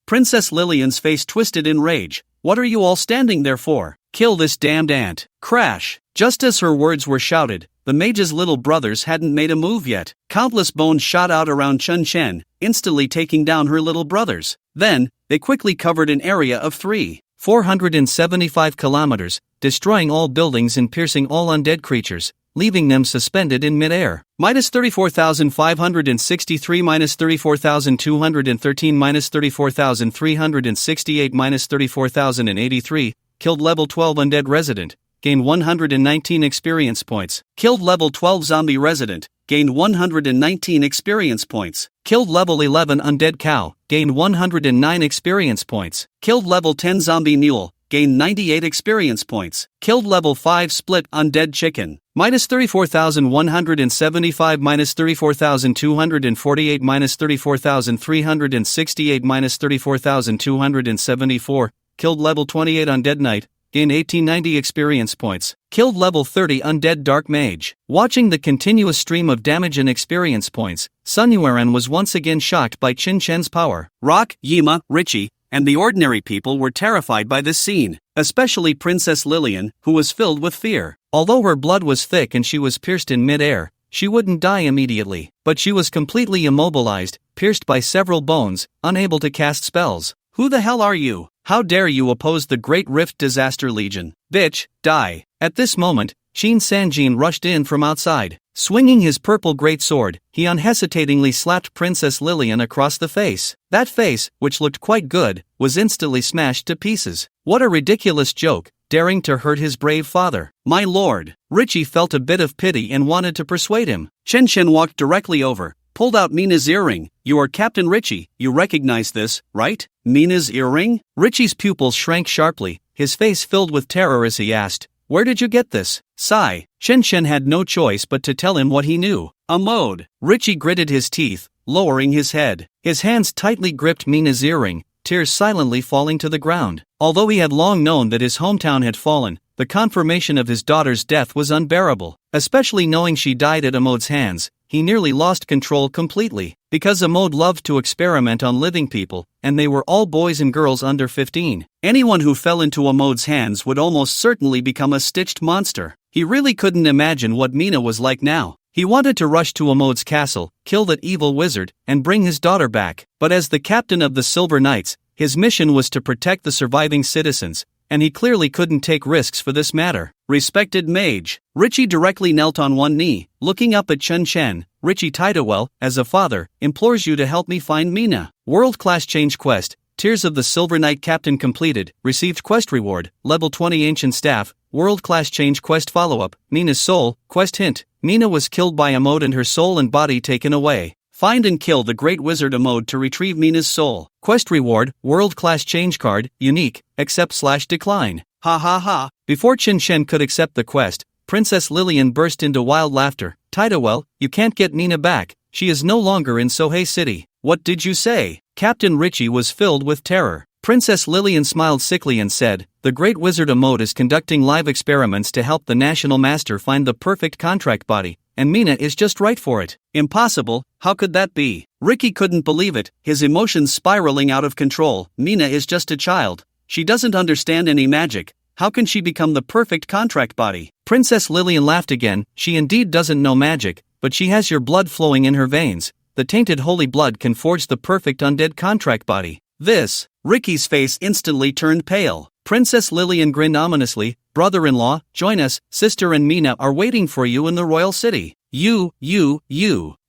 Princess Lillian's face twisted in rage. What are you all standing there for? Kill this damned ant. Crash! Just as her words were shouted, the mage's little brothers hadn't made a move yet. Countless bones shot out around Qinshen, instantly taking down her little brothers. Then, they quickly covered an area of 475 kilometers, destroying all buildings and piercing all undead creatures, leaving them suspended in midair. Minus 34,563, minus 34,213, minus 34,368, minus 34,083, killed level 12 undead resident, gained 119 experience points. Killed level 12 zombie resident, gained 119 experience points. Killed level 11 undead cow, gained 109 experience points. Killed level 10 zombie mule, gained 98 experience points. Killed level 5 split undead chicken, minus 34,175, minus 34,248, minus 34,368, minus 34,274. Killed level 28 undead knight, gained 1890 experience points. Killed level 30 undead dark mage. Watching the continuous stream of damage and experience points, Sun Yueren was once again shocked by Qinshen's power. Rock, Yima, Richie, and the ordinary people were terrified by this scene, especially Princess Lillian, who was filled with fear. Although her blood was thick and she was pierced in mid-air, she wouldn't die immediately, but she was completely immobilized, pierced by several bones, unable to cast spells. Who the hell are you? How dare you oppose the Great Rift Disaster Legion? Bitch, die. At this moment, Shin Sanjin rushed in from outside. Swinging his purple greatsword, he unhesitatingly slapped Princess Lillian across the face. That face, which looked quite good, was instantly smashed to pieces. What a ridiculous joke, daring to hurt his brave father. My lord. Richie felt a bit of pity and wanted to persuade him. Qinshen walked directly over, pulled out Mina's earring. You are Captain Richie, you recognize this, right? Mina's earring? Richie's pupils shrank sharply, his face filled with terror as he asked, where did you get this? Sigh. Qinshen had no choice but to tell him what he knew. A mode. Richie gritted his teeth, lowering his head. His hands tightly gripped Mina's earring, tears silently falling to the ground. Although he had long known that his hometown had fallen, the confirmation of his daughter's death was unbearable. Especially knowing she died at Amode's hands, he nearly lost control completely. Because Amode loved to experiment on living people, and they were all boys and girls under 15. Anyone who fell into Amode's hands would almost certainly become a stitched monster. He really couldn't imagine what Mina was like now. He wanted to rush to Amode's castle, kill that evil wizard, and bring his daughter back. But as the captain of the Silver Knights, his mission was to protect the surviving citizens, and he clearly couldn't take risks for this matter. Respected mage. Richie directly knelt on one knee, looking up at Chun Chen. Richie Tidewell, as a father, implores you to help me find Mina. World-class change quest. Tears of the Silver Knight Captain completed, received quest reward, level 20 ancient staff, world-class change quest follow-up, Mina's soul, quest hint, Mina was killed by Amode and her soul and body taken away. Find and kill the Great Wizard Amode to retrieve Mina's soul. Quest reward, world-class change card, unique, accept/decline. Ha ha ha. Before Qin Shen could accept the quest, Princess Lillian burst into wild laughter. Tidewell, you can't get Mina back, she is no longer in Sohei City. What did you say? Captain Richie was filled with terror. Princess Lillian smiled sickly and said, the Great Wizard Amode is conducting live experiments to help the National Master find the perfect contract body, and Mina is just right for it. Impossible, how could that be? Ricky couldn't believe it, his emotions spiraling out of control. Mina is just a child. She doesn't understand any magic. How can she become the perfect contract body? Princess Lillian laughed again. She indeed doesn't know magic, but she has your blood flowing in her veins. The tainted holy blood can forge the perfect undead contract body. This. Ricky's face instantly turned pale. Princess Lillian grinned ominously. Brother-in-law, join us, sister and Mina are waiting for you in the royal city. You.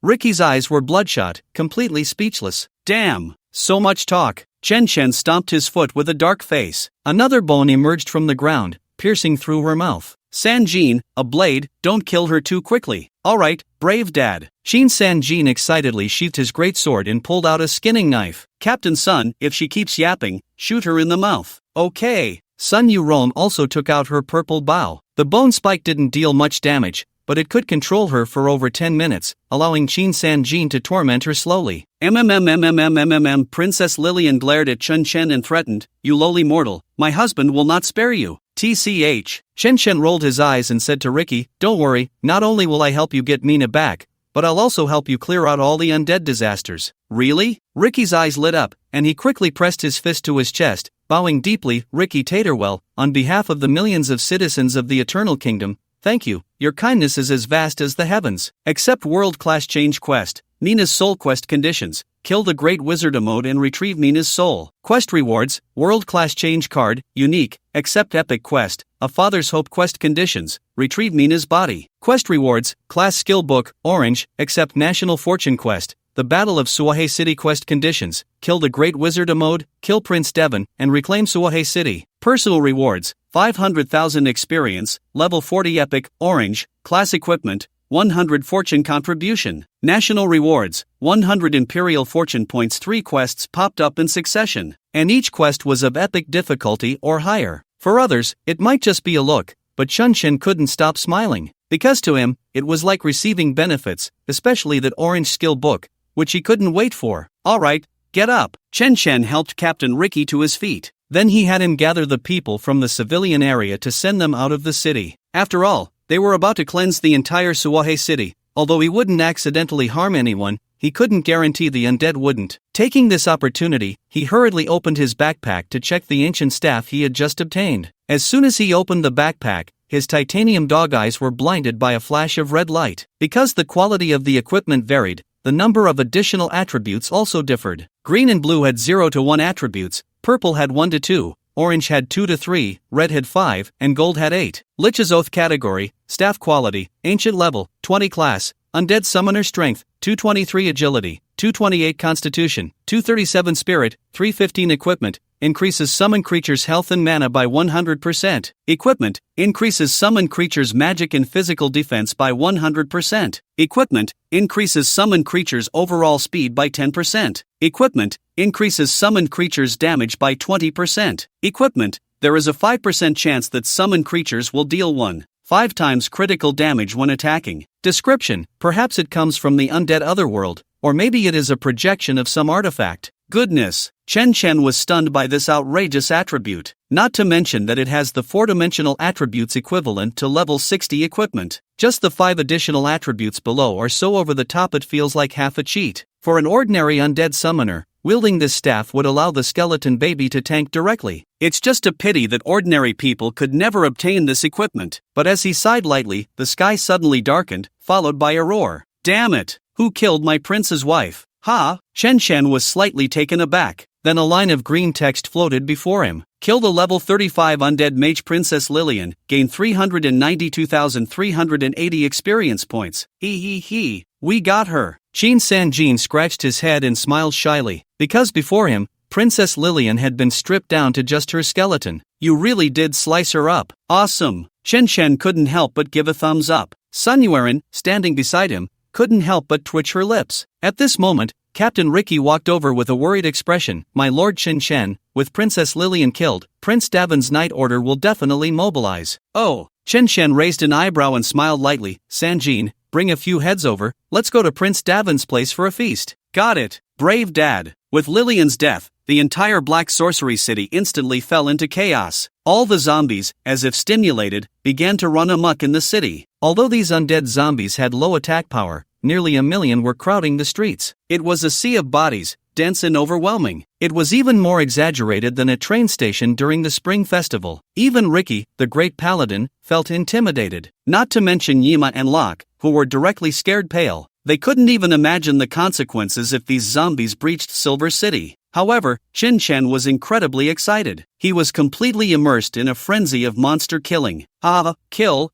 Ricky's eyes were bloodshot, completely speechless. Damn, so much talk. Chen Chen stomped his foot with a dark face. Another bone emerged from the ground, piercing through her mouth. Sanjin, a blade, don't kill her too quickly. Alright, brave dad. Shin Sanjin excitedly sheathed his great sword and pulled out a skinning knife. Captain Sun, if she keeps yapping, shoot her in the mouth. Okay. Sun Yu-Rome also took out her purple bow. The bone spike didn't deal much damage, but it could control her for over 10 minutes, allowing Shin Sanjin to torment her slowly. Princess Lillian glared at Chun Chen and threatened, you lowly mortal, my husband will not spare you. TCH. Chen Chen rolled his eyes and said to Ricky, don't worry, not only will I help you get Mina back, but I'll also help you clear out all the undead disasters. Really? Ricky's eyes lit up, and he quickly pressed his fist to his chest, bowing deeply. Ricky Taterwell, on behalf of the millions of citizens of the Eternal Kingdom, thank you, your kindness is as vast as the heavens. Accept world-class change quest, Mina's soul quest conditions, kill the Great Wizard Amode and retrieve Mina's soul. Quest rewards, world-class change card, unique, accept epic quest, a father's hope quest conditions, retrieve Mina's body. Quest rewards, class skill book, orange, accept national fortune quest, the Battle of Suwahei City quest conditions, kill the Great Wizard Amode, kill Prince Devon, and reclaim Suwahei City. Personal rewards, 500,000 experience, level 40 epic, orange, class equipment, 100 fortune contribution. National rewards, 100 imperial fortune points. 3 quests popped up in succession, and each quest was of epic difficulty or higher. For others, it might just be a look, but Chun Chen couldn't stop smiling, because to him, it was like receiving benefits, especially that orange skill book, which he couldn't wait for. Alright, get up. Chen Chen helped Captain Ricky to his feet. Then he had him gather the people from the civilian area to send them out of the city. After all, they were about to cleanse the entire Suwahei City. Although he wouldn't accidentally harm anyone, he couldn't guarantee the undead wouldn't. Taking this opportunity, he hurriedly opened his backpack to check the ancient staff he had just obtained. As soon as he opened the backpack, his titanium dog eyes were blinded by a flash of red light. Because the quality of the equipment varied, the number of additional attributes also differed. Green and blue had 0 to 1 attributes, purple had 1 to 2, orange had 2 to 3, red had 5, and gold had 8. Lich's Oath category, staff quality, ancient level, 20 class, undead summoner strength, 223 agility, 228 constitution, 237 spirit, 315 equipment, increases summon creatures' health and mana by 100%. Equipment, increases summon creatures' magic and physical defense by 100%. Equipment, increases summon creatures' overall speed by 10%. Equipment, increases summon creatures' damage by 20%. Equipment, there is a 5% chance that summon creatures will deal 1.5 times critical damage when attacking. Description, perhaps it comes from the undead otherworld, or maybe it is a projection of some artifact. Goodness, Chen Chen was stunned by this outrageous attribute, not to mention that it has the 4-dimensional attributes equivalent to level 60 equipment. Just the 5 additional attributes below are so over the top it feels like half a cheat. For an ordinary undead summoner, wielding this staff would allow the skeleton baby to tank directly. It's just a pity that ordinary people could never obtain this equipment. But as he sighed lightly, the sky suddenly darkened, followed by a roar. Damn it! Who killed my prince's wife? Ha! Chen Chen was slightly taken aback. Then a line of green text floated before him. Kill the level 35 undead mage Princess Lillian, gain 392,380 experience points. Hee. We got her. Shin Sanjin scratched his head and smiled shyly, because before him, Princess Lillian had been stripped down to just her skeleton. You really did slice her up. Awesome. Chen Shen couldn't help but give a thumbs up. Sun Yuan, standing beside him, couldn't help but twitch her lips. At this moment, Captain Ricky walked over with a worried expression. My lord Chen Shen, with Princess Lillian killed, Prince Davon's night order will definitely mobilize. Oh. Chen Shen raised an eyebrow and smiled lightly. Sanjin, bring a few heads over, let's go to Prince Davon's place for a feast. Got it, brave dad. With Lillian's death, the entire Black Sorcery City instantly fell into chaos. All the zombies, as if stimulated, began to run amok in the city. Although these undead zombies had low attack power, nearly 1 million were crowding the streets. It was a sea of bodies, dense and overwhelming. It was even more exaggerated than a train station during the Spring Festival. Even Ricky, the great paladin, felt intimidated. Not to mention Yima and Locke, who were directly scared pale. They couldn't even imagine the consequences if these zombies breached Silver City. However, Chen Shen was incredibly excited. He was completely immersed in a frenzy of monster killing. Kill.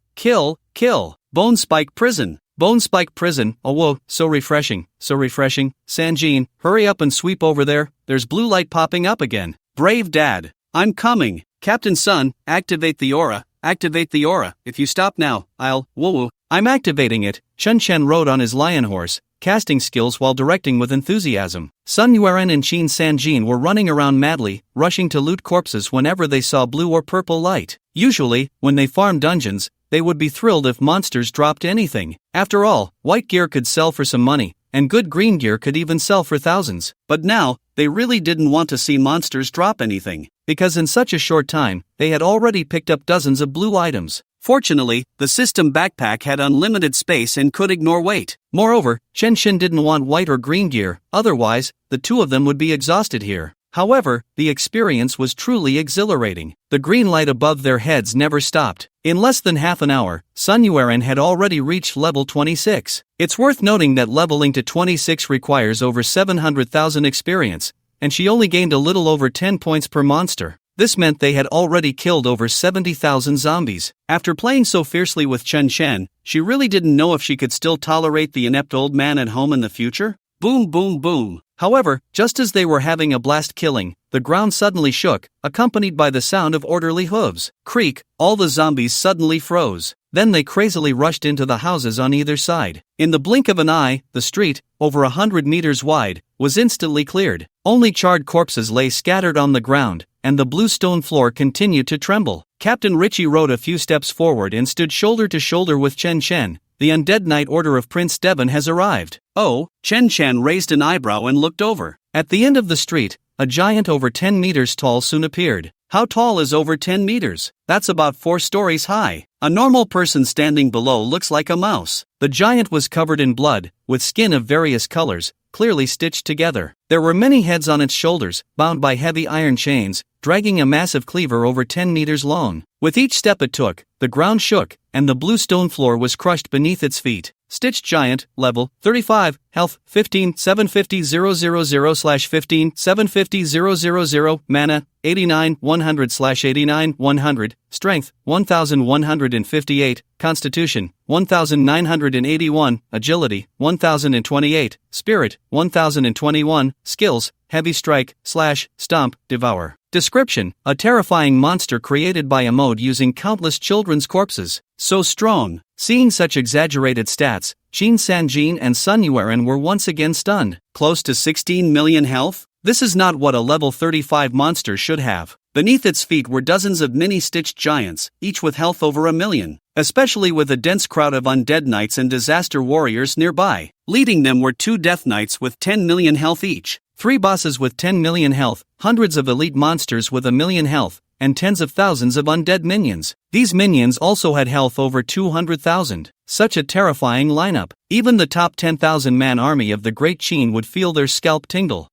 Bone Spike Prison. Bone Spike Prison, oh whoa, so refreshing. Sanjin, hurry up and sweep over there, there's blue light popping up again. Brave dad, I'm coming. Captain Sun, activate the aura. If you stop now, woo. I'm activating it. Chen Shen rode on his lion horse, casting skills while directing with enthusiasm. Sun Yuan and Shin Sanjin were running around madly, rushing to loot corpses whenever they saw blue or purple light. Usually, when they farmed dungeons, they would be thrilled if monsters dropped anything. After all, white gear could sell for some money, and good green gear could even sell for thousands. But now, they really didn't want to see monsters drop anything, because in such a short time, they had already picked up dozens of blue items. Fortunately, the system backpack had unlimited space and could ignore weight. Moreover, Chen Shen didn't want white or green gear, otherwise, the two of them would be exhausted here. However, the experience was truly exhilarating. The green light above their heads never stopped. In less than half an hour, Sun Yuan had already reached level 26. It's worth noting that leveling to 26 requires over 700,000 experience, and she only gained a little over 10 points per monster. This meant they had already killed over 70,000 zombies. After playing so fiercely with Chen Shen, she really didn't know if she could still tolerate the inept old man at home in the future. Boom. However, just as they were having a blast killing, the ground suddenly shook, accompanied by the sound of orderly hooves. Creak, all the zombies suddenly froze. Then they crazily rushed into the houses on either side. In the blink of an eye, the street, over 100 meters wide, was instantly cleared. Only charred corpses lay scattered on the ground, and the blue stone floor continued to tremble. Captain Richie rode a few steps forward and stood shoulder to shoulder with Chen Shen. The undead knight order of Prince Devon has arrived. Oh, Chen Shen raised an eyebrow and looked over. At the end of the street, a giant over 10 meters tall soon appeared. How tall is over 10 meters? That's about 4 stories high. A normal person standing below looks like a mouse. The giant was covered in blood, with skin of various colors, clearly stitched together. There were many heads on its shoulders, bound by heavy iron chains, dragging a massive cleaver over 10 meters long. With each step it took, the ground shook, and the blue stone floor was crushed beneath its feet. Stitched Giant, level 35, health 15 750 000/15 750 000, mana 89 100/89 100, strength 1158, constitution 1981, agility 1028, spirit 1021, skills heavy strike, slash, stomp, devour. Description: a terrifying monster created by a mode using countless children's corpses. So strong. Seeing such exaggerated stats, Shin Sanjin and Sun Yuan were once again stunned. Close to 16 million health? This is not what a level 35 monster should have. Beneath its feet were dozens of mini-stitched giants, each with health over 1 million. Especially with a dense crowd of undead knights and disaster warriors nearby. Leading them were 2 death knights with 10 million health each. 3 bosses with 10 million health, hundreds of elite monsters with 1 million health, and tens of thousands of undead minions. These minions also had health over 200,000. Such a terrifying lineup. Even the top 10,000-man army of the Great Qin would feel their scalp tingle.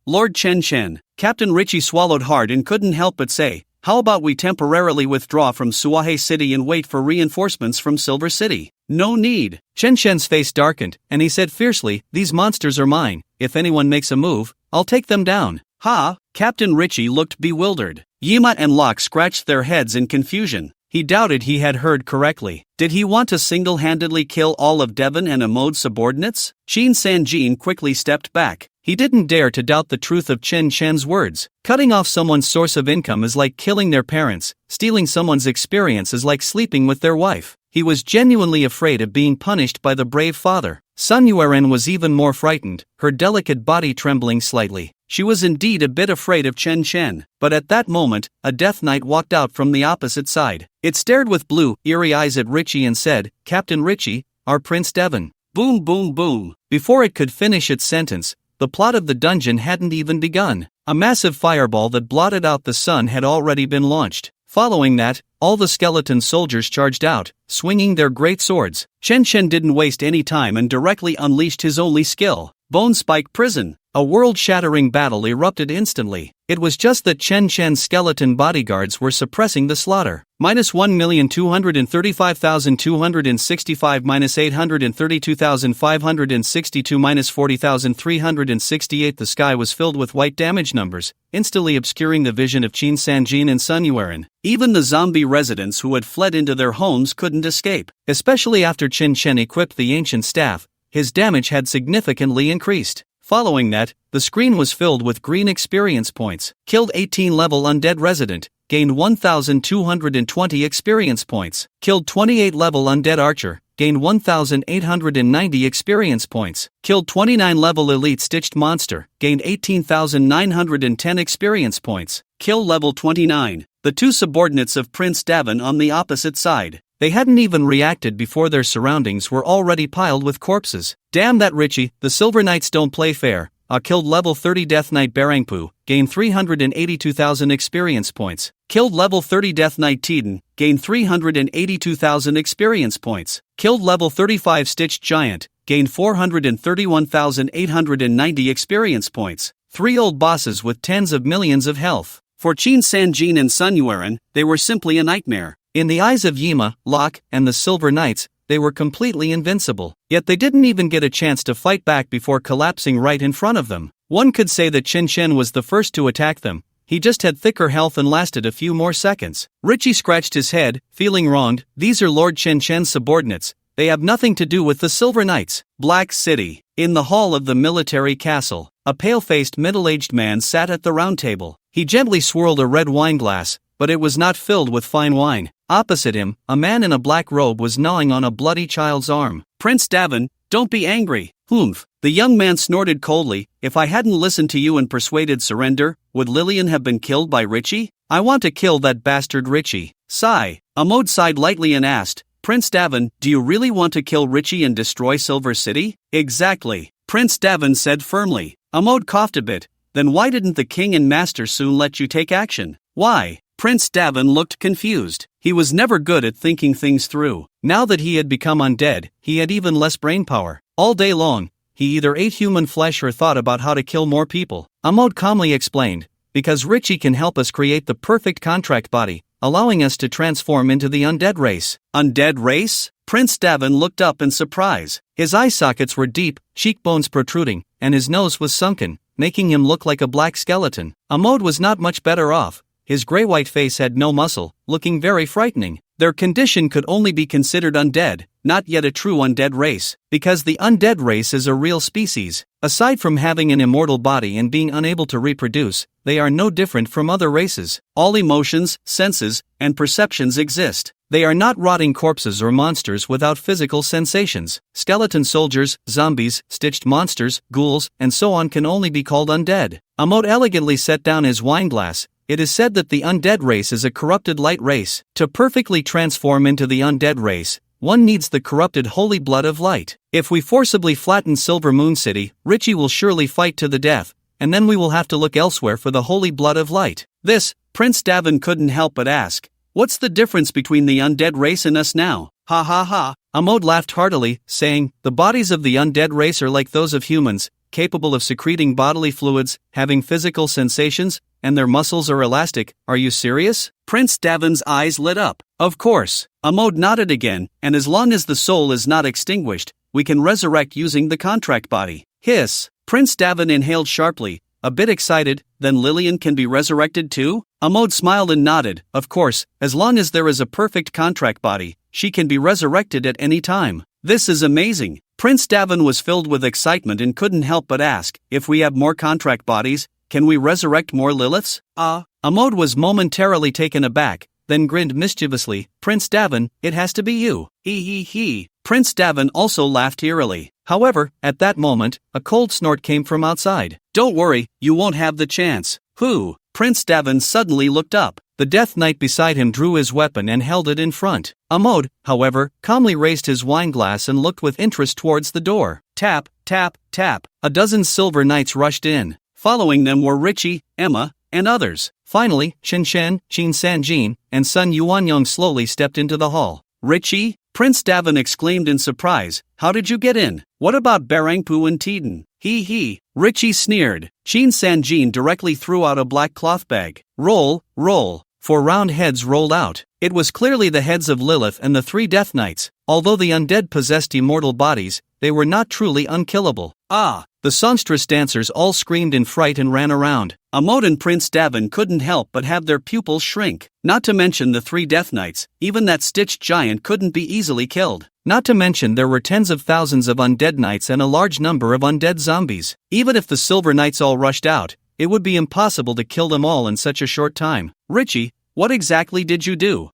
Lord Chen Shen. Captain Richie swallowed hard and couldn't help but say, how about we temporarily withdraw from Suahe City and wait for reinforcements from Silver City? No need. Chen Shen's face darkened, and he said fiercely, these monsters are mine. If anyone makes a move, I'll take them down. Captain Richie looked bewildered. Yima and Locke scratched their heads in confusion. He doubted he had heard correctly. Did he want to single-handedly kill all of Devon and Amode's subordinates? Qin Sanjin quickly stepped back. He didn't dare to doubt the truth of Chen Chen's words. Cutting off someone's source of income is like killing their parents. Stealing someone's experience is like sleeping with their wife. He was genuinely afraid of being punished by the brave father. Sun Yueren was even more frightened, her delicate body trembling slightly. She was indeed a bit afraid of Chen Chen. But at that moment, a Death Knight walked out from the opposite side. It stared with blue, eerie eyes at Richie and said, "Captain Richie, our Prince Devon." Boom boom boom. Before it could finish its sentence, the plot of the dungeon hadn't even begun. A massive fireball that blotted out the sun had already been launched. Following that, all the skeleton soldiers charged out, swinging their great swords. Chen Chen didn't waste any time and directly unleashed his only skill, Bone Spike Prison. A world-shattering battle erupted instantly. It was just that Chen Chen's skeleton bodyguards were suppressing the slaughter. -1,235,265 -832,562 -40,368. The sky was filled with white damage numbers, instantly obscuring the vision of Qin Sanjin and Sun Yueren. Even the zombie residents who had fled into their homes couldn't escape. Especially after Chen Chen equipped the ancient staff, his damage had significantly increased. Following that, the screen was filled with green experience points. Killed 18 level undead resident, gained 1,220 experience points. Killed 28 level undead archer, gained 1,890 experience points. Killed 29 level elite stitched monster, gained 18,910 experience points. Kill level 29, the two subordinates of Prince Davin on the opposite side. They hadn't even reacted before their surroundings were already piled with corpses. Damn that Richie, the Silver Knights don't play fair. Killed level 30 Death Knight Barangpu, gained 382,000 experience points. Killed level 30 Death Knight Tiden, gained 382,000 experience points. Killed level 35 Stitched Giant, gained 431,890 experience points. 3 old bosses with tens of millions of health. For Qin Sanjin and Sun Yueren, they were simply a nightmare. In the eyes of Yima, Locke, and the Silver Knights, they were completely invincible. Yet they didn't even get a chance to fight back before collapsing right in front of them. One could say that Chen Chen was the first to attack them. He just had thicker health and lasted a few more seconds. Richie scratched his head, feeling wronged. These are Lord Chen Chen's subordinates. They have nothing to do with the Silver Knights. Black City. In the hall of the military castle, a pale-faced middle-aged man sat at the round table. He gently swirled a red wine glass, but it was not filled with fine wine. Opposite him, a man in a black robe was gnawing on a bloody child's arm. "Prince Davin, don't be angry." "Humph." The young man snorted coldly. "If I hadn't listened to you and persuaded surrender, would Lillian have been killed by Richie? I want to kill that bastard Richie." Sigh. Amode sighed lightly and asked, "Prince Davin, do you really want to kill Richie and destroy Silver City?" "Exactly," Prince Davin said firmly. Amode coughed a bit. "Then why didn't the king and master soon let you take action?" "Why?" Prince Davin looked confused. He was never good at thinking things through. Now that he had become undead, he had even less brainpower. All day long, he either ate human flesh or thought about how to kill more people. Amode calmly explained, "Because Richie can help us create the perfect contract body, allowing us to transform into the undead race." "Undead race?" Prince Davin looked up in surprise. His eye sockets were deep, cheekbones protruding, and his nose was sunken, making him look like a black skeleton. Amode was not much better off. His gray-white face had no muscle, looking very frightening. Their condition could only be considered undead, not yet a true undead race, because the undead race is a real species. Aside from having an immortal body and being unable to reproduce, they are no different from other races. All emotions, senses, and perceptions exist. They are not rotting corpses or monsters without physical sensations. Skeleton soldiers, zombies, stitched monsters, ghouls, and so on can only be called undead. Amode elegantly set down his wineglass. It is said that the undead race is a corrupted light race. To perfectly transform into the undead race, one needs the corrupted holy blood of light. If we forcibly flatten Silver Moon City, Richie will surely fight to the death, and then we will have to look elsewhere for the holy blood of light. This, Prince Davin couldn't help but ask. "What's the difference between the undead race and us now?" "Ha ha ha." Amode laughed heartily, saying, "The bodies of the undead race are like those of humans, capable of secreting bodily fluids, having physical sensations, and their muscles are elastic." "Are you serious?" Prince Davin's eyes lit up. "Of course." Amode nodded again, "And as long as the soul is not extinguished, we can resurrect using the contract body." Hiss. Prince Davin inhaled sharply, a bit excited. "Then Lillian can be resurrected too?" Amode smiled and nodded. Of course, as long as there is a perfect contract body, she can be resurrected at any time. This is amazing. Prince Davin was filled with excitement and couldn't help but ask, if we have more contract bodies, can we resurrect more Liliths? Amode was momentarily taken aback, then grinned mischievously. Prince Davin, it has to be you. He. Prince Davin also laughed eerily. However, at that moment, a cold snort came from outside. Don't worry, you won't have the chance. Who? Prince Davin suddenly looked up. The Death Knight beside him drew his weapon and held it in front. Amode, however, calmly raised his wineglass and looked with interest towards the door. Tap, tap, tap. A dozen silver knights rushed in. Following them were Richie, Emma, and others. Finally, Shen Shen, Qin Sanjin, and Sun Yuanyong slowly stepped into the hall. Richie? Prince Davin exclaimed in surprise. How did you get in? What about Barangpu and Tiden? He. Richie sneered. Qin Sanjin directly threw out a black cloth bag. Roll. 4 round heads rolled out. It was clearly the heads of Lilith and the 3 Death Knights. Although the undead possessed immortal bodies, they were not truly unkillable. The songstress dancers all screamed in fright and ran around. Amode and Prince Davin couldn't help but have their pupils shrink. Not to mention the 3 Death Knights, even that stitched giant couldn't be easily killed. Not to mention there were tens of thousands of undead knights and a large number of undead zombies. Even if the Silver Knights all rushed out, it would be impossible to kill them all in such a short time. Richie, what exactly did you do?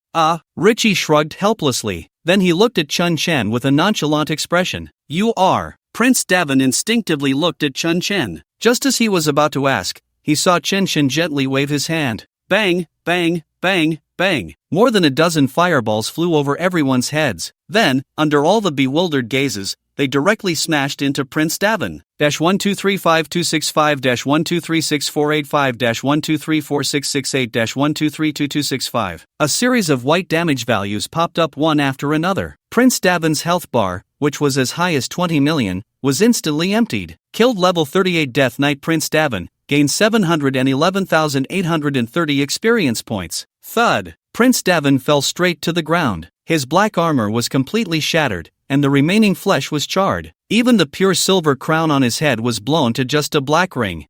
Richie shrugged helplessly. Then he looked at Chun Chen with a nonchalant expression. You are. Prince Davin instinctively looked at Chun Chen. Just as he was about to ask, he saw Chen Chen gently wave his hand. Bang, bang, bang, bang. More than a dozen fireballs flew over everyone's heads. Then, under all the bewildered gazes, they directly smashed into Prince Davin. 1235265-1236485-1234668-1232265. A series of white damage values popped up one after another. Prince Davin's health bar, which was as high as 20 million, was instantly emptied. Killed level 38 Death Knight Prince Davin, gained 711,830 experience points. Thud. Prince Davin fell straight to the ground. His black armor was completely shattered, and the remaining flesh was charred. Even the pure silver crown on his head was blown to just a black ring.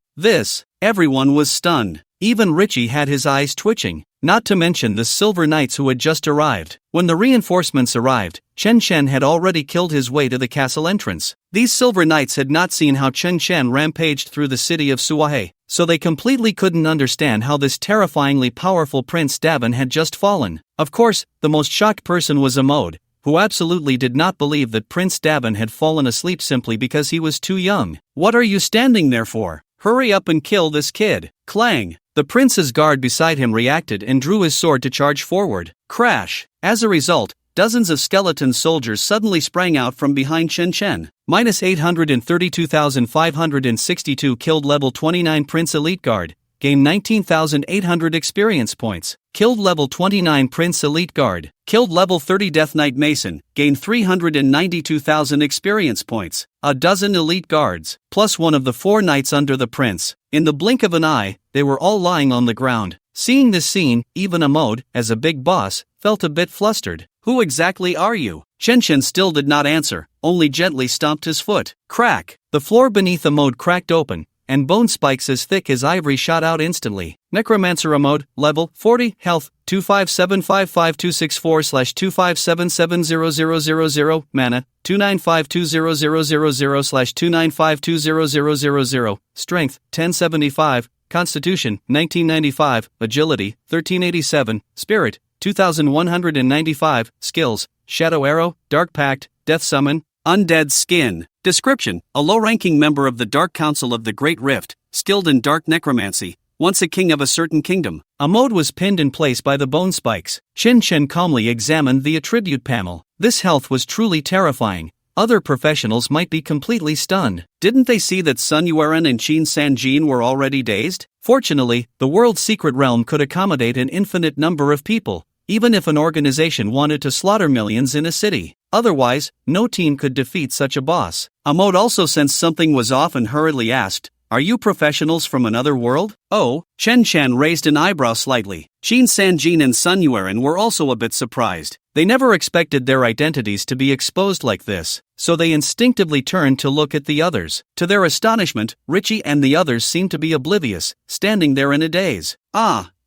Everyone was stunned. Even Richie had his eyes twitching, not to mention the Silver Knights who had just arrived. When the reinforcements arrived, Chen Chen had already killed his way to the castle entrance. These Silver Knights had not seen how Chen Chen rampaged through the city of Suahe, so they completely couldn't understand how this terrifyingly powerful Prince Davin had just fallen. Of course, the most shocked person was Amode, who absolutely did not believe that Prince Davin had fallen asleep simply because he was too young. What are you standing there for? Hurry up and kill this kid. Clang! The prince's guard beside him reacted and drew his sword to charge forward. Crash! As a result, dozens of skeleton soldiers suddenly sprang out from behind Chen Chen. Minus 832,562 killed level 29 Prince Elite Guard, gained 19,800 experience points. Killed level 29 Prince Elite Guard. Killed level 30 Death Knight Mason, gained 392,000 experience points. A dozen elite guards, plus one of the 4 knights under the prince. In the blink of an eye, they were all lying on the ground. Seeing this scene, even Amode, as a big boss, felt a bit flustered. Who exactly are you? Chen Chen still did not answer, only gently stomped his foot. Crack! The floor beneath Amode cracked open, and bone spikes as thick as ivory shot out instantly. Necromancer Amode, level 40, health 2575526/2577000, mana 2952000/2952000, strength 1075, constitution 1995, agility 1387, spirit 2195, skills Shadow Arrow, Dark Pact, Death Summon, Undead Skin. Description: a low-ranking member of the Dark Council of the Great Rift, skilled in dark necromancy, once a king of a certain kingdom. Amode was pinned in place by the bone spikes. Chen Chen calmly examined the attribute panel. This health was truly terrifying. Other professionals might be completely stunned. Didn't they see that Sun Yuan and Qin Sanjin were already dazed? Fortunately, the world's secret realm could accommodate an infinite number of people, even if an organization wanted to slaughter millions in a city. Otherwise, no team could defeat such a boss. Amode also sensed something was off and hurriedly asked, "Are you professionals from another world?" Oh, Chen Chen raised an eyebrow slightly. Qin Sanjin and Sun Yuan were also a bit surprised. They never expected their identities to be exposed like this, so they instinctively turned to look at the others. To their astonishment, Richie and the others seemed to be oblivious, standing there in a daze.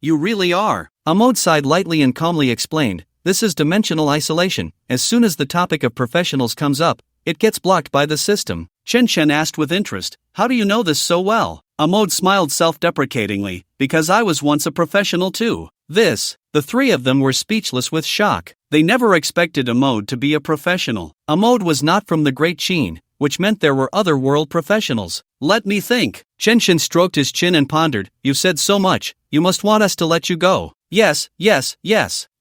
you really are. Amode sighed lightly and calmly explained, this is dimensional isolation. As soon as the topic of professionals comes up, it gets blocked by the system. Chen Chen asked with interest, how do you know this so well? Amode smiled self-deprecatingly, because I was once a professional too. The three of them were speechless with shock. They never expected Amode to be a professional. Amode was not from the Great Qin, which meant there were other world professionals. Let me think. Chen Chen stroked his chin and pondered, you said so much, you must want us to let you go. Yes.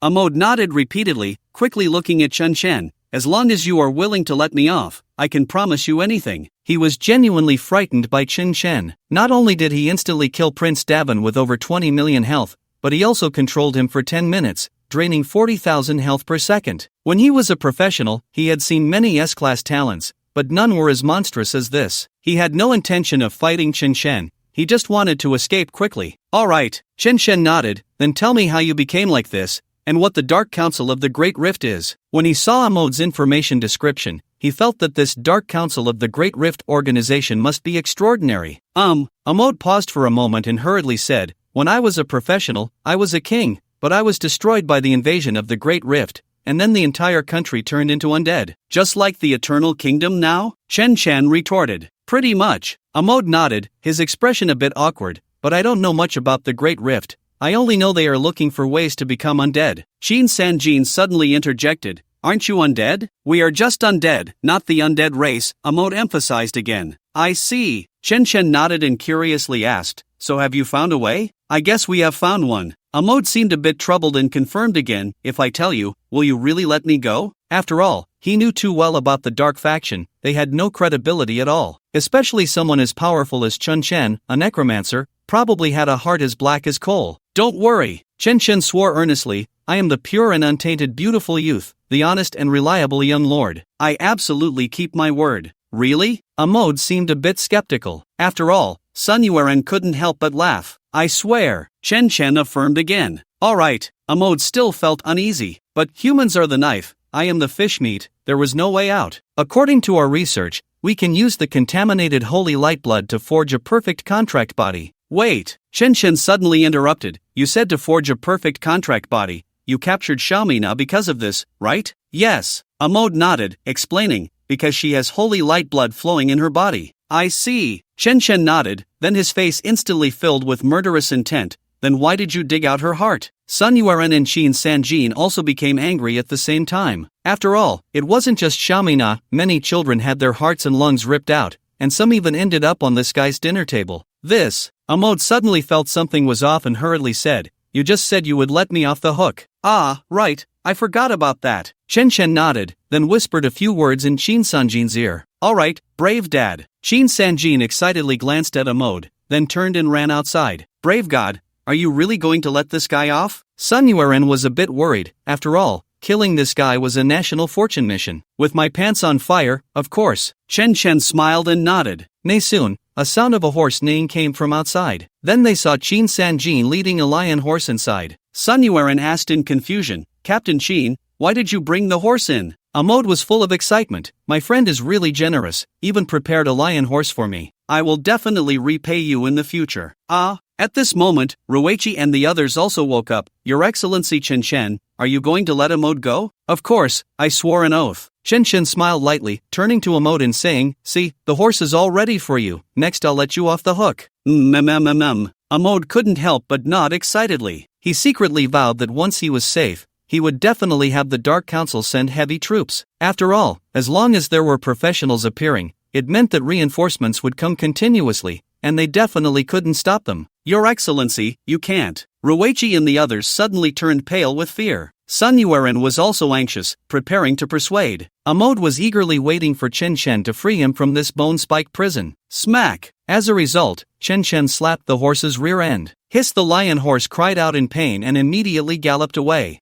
Amode nodded repeatedly, quickly looking at Chen Chen. As long as you are willing to let me off, I can promise you anything. He was genuinely frightened by Chen Chen. Not only did he instantly kill Prince Davin with over 20 million health, but he also controlled him for 10 minutes, draining 40,000 health per second. When he was a professional, he had seen many S-class talents, but none were as monstrous as this. He had no intention of fighting Chen Chen, he just wanted to escape quickly. Alright, Chen Chen nodded, then tell me how you became like this, and what the Dark Council of the Great Rift is. When he saw Amode's information description, he felt that this Dark Council of the Great Rift organization must be extraordinary. Amode paused for a moment and hurriedly said, when I was a professional, I was a king, but I was destroyed by the invasion of the Great Rift, and then the entire country turned into undead. Just like the Eternal Kingdom now? Chen Chen retorted. Pretty much. Amode nodded, his expression a bit awkward, but I don't know much about the Great Rift. I only know they are looking for ways to become undead. Qin Sanjin suddenly interjected, aren't you undead? We are just undead, not the undead race, Amode emphasized again. I see. Chen Chen nodded and curiously asked, so have you found a way? I guess we have found one. Amode seemed a bit troubled and confirmed again, if I tell you, will you really let me go? After all, he knew too well about the Dark Faction, they had no credibility at all. Especially someone as powerful as Chen Chen, a necromancer, probably had a heart as black as coal. Don't worry, Chen Chen swore earnestly, I am the pure and untainted beautiful youth, the honest and reliable young lord. I absolutely keep my word. Really? Amode seemed a bit skeptical. After all, Sun Yuan couldn't help but laugh. I swear, Chen Chen affirmed again. Alright, Amode still felt uneasy. But humans are the knife, I am the fish meat, there was no way out. According to our research, we can use the contaminated holy light blood to forge a perfect contract body. Wait, Chen Chen suddenly interrupted, you said to forge a perfect contract body, you captured Xiaomina because of this, right? Yes, Amode nodded, explaining, because she has holy light blood flowing in her body. I see. Chen Chen nodded, then his face instantly filled with murderous intent. Then why did you dig out her heart? Sun Yuan and Qin Sanjin also became angry at the same time. After all, it wasn't just Xiaomina, many children had their hearts and lungs ripped out, and some even ended up on this guy's dinner table. Amode suddenly felt something was off and hurriedly said, you just said you would let me off the hook. Ah, right, I forgot about that. Chen Chen nodded, then whispered a few words in Qin Sanjin's ear. Alright, brave dad. Qin Sanjin excitedly glanced at Amode, then turned and ran outside. Brave god, are you really going to let this guy off? Sun Yuan was a bit worried. After all, killing this guy was a national fortune mission. With my pants on fire, of course. Chen Chen smiled and nodded. Nay soon, a sound of a horse neighing came from outside. Then they saw Qin Sanjin leading a lion horse inside. Sun Yuan asked in confusion, Captain Qin, why did you bring the horse in? Amode was full of excitement. My friend is really generous, even prepared a lion horse for me. I will definitely repay you in the future. At this moment, Ruichi and the others also woke up. Your Excellency Chen Chen, are you going to let Amode go? Of course, I swore an oath. Chen Chen smiled lightly, turning to Amode and saying, see, the horse is all ready for you. Next I'll let you off the hook. Amode couldn't help but nod excitedly. He secretly vowed that once he was safe, he would definitely have the Dark Council send heavy troops. After all, as long as there were professionals appearing, it meant that reinforcements would come continuously, and they definitely couldn't stop them. Your Excellency, you can't. Ruichi and the others suddenly turned pale with fear. Sun Yuan was also anxious, preparing to persuade. Amode was eagerly waiting for Chen Chen to free him from this bone-spike prison. Smack! As a result, Chen Chen slapped the horse's rear end. Hiss! The lion horse cried out in pain and immediately galloped away.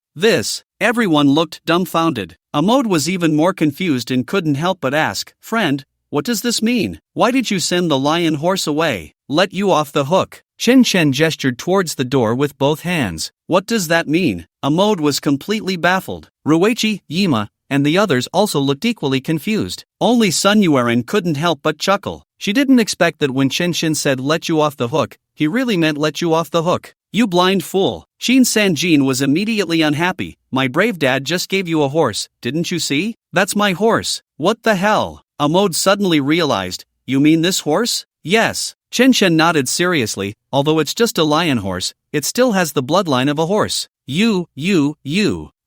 Everyone looked dumbfounded. Amode was even more confused and couldn't help but ask, friend, what does this mean? Why did you send the lion horse away? Let you off the hook. Chen Chen gestured towards the door with both hands. What does that mean? Amode was completely baffled. Ruichi, Yima, and the others also looked equally confused. Only Sun Yuan couldn't help but chuckle. She didn't expect that when Chen Chen said let you off the hook, he really meant let you off the hook. You blind fool. Shin Sanjin was immediately unhappy. My brave dad just gave you a horse, didn't you see? That's my horse. What the hell? Amode suddenly realized, you mean this horse? Yes. Chen Shen nodded seriously, although it's just a lion horse, it still has the bloodline of a horse. You.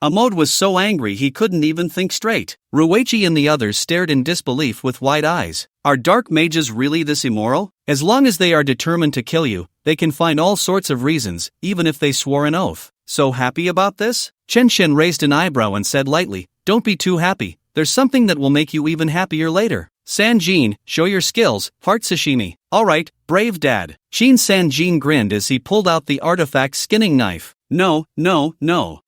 Amode was so angry he couldn't even think straight. Ruichi and the others stared in disbelief with wide eyes. Are dark mages really this immoral? As long as they are determined to kill you, they can find all sorts of reasons, even if they swore an oath. So happy about this? Chen Shen raised an eyebrow and said lightly, don't be too happy, there's something that will make you even happier later. Sanjin, show your skills, heart sashimi. Alright, brave dad. Shin Sanjin grinned as he pulled out the artifact skinning knife. No,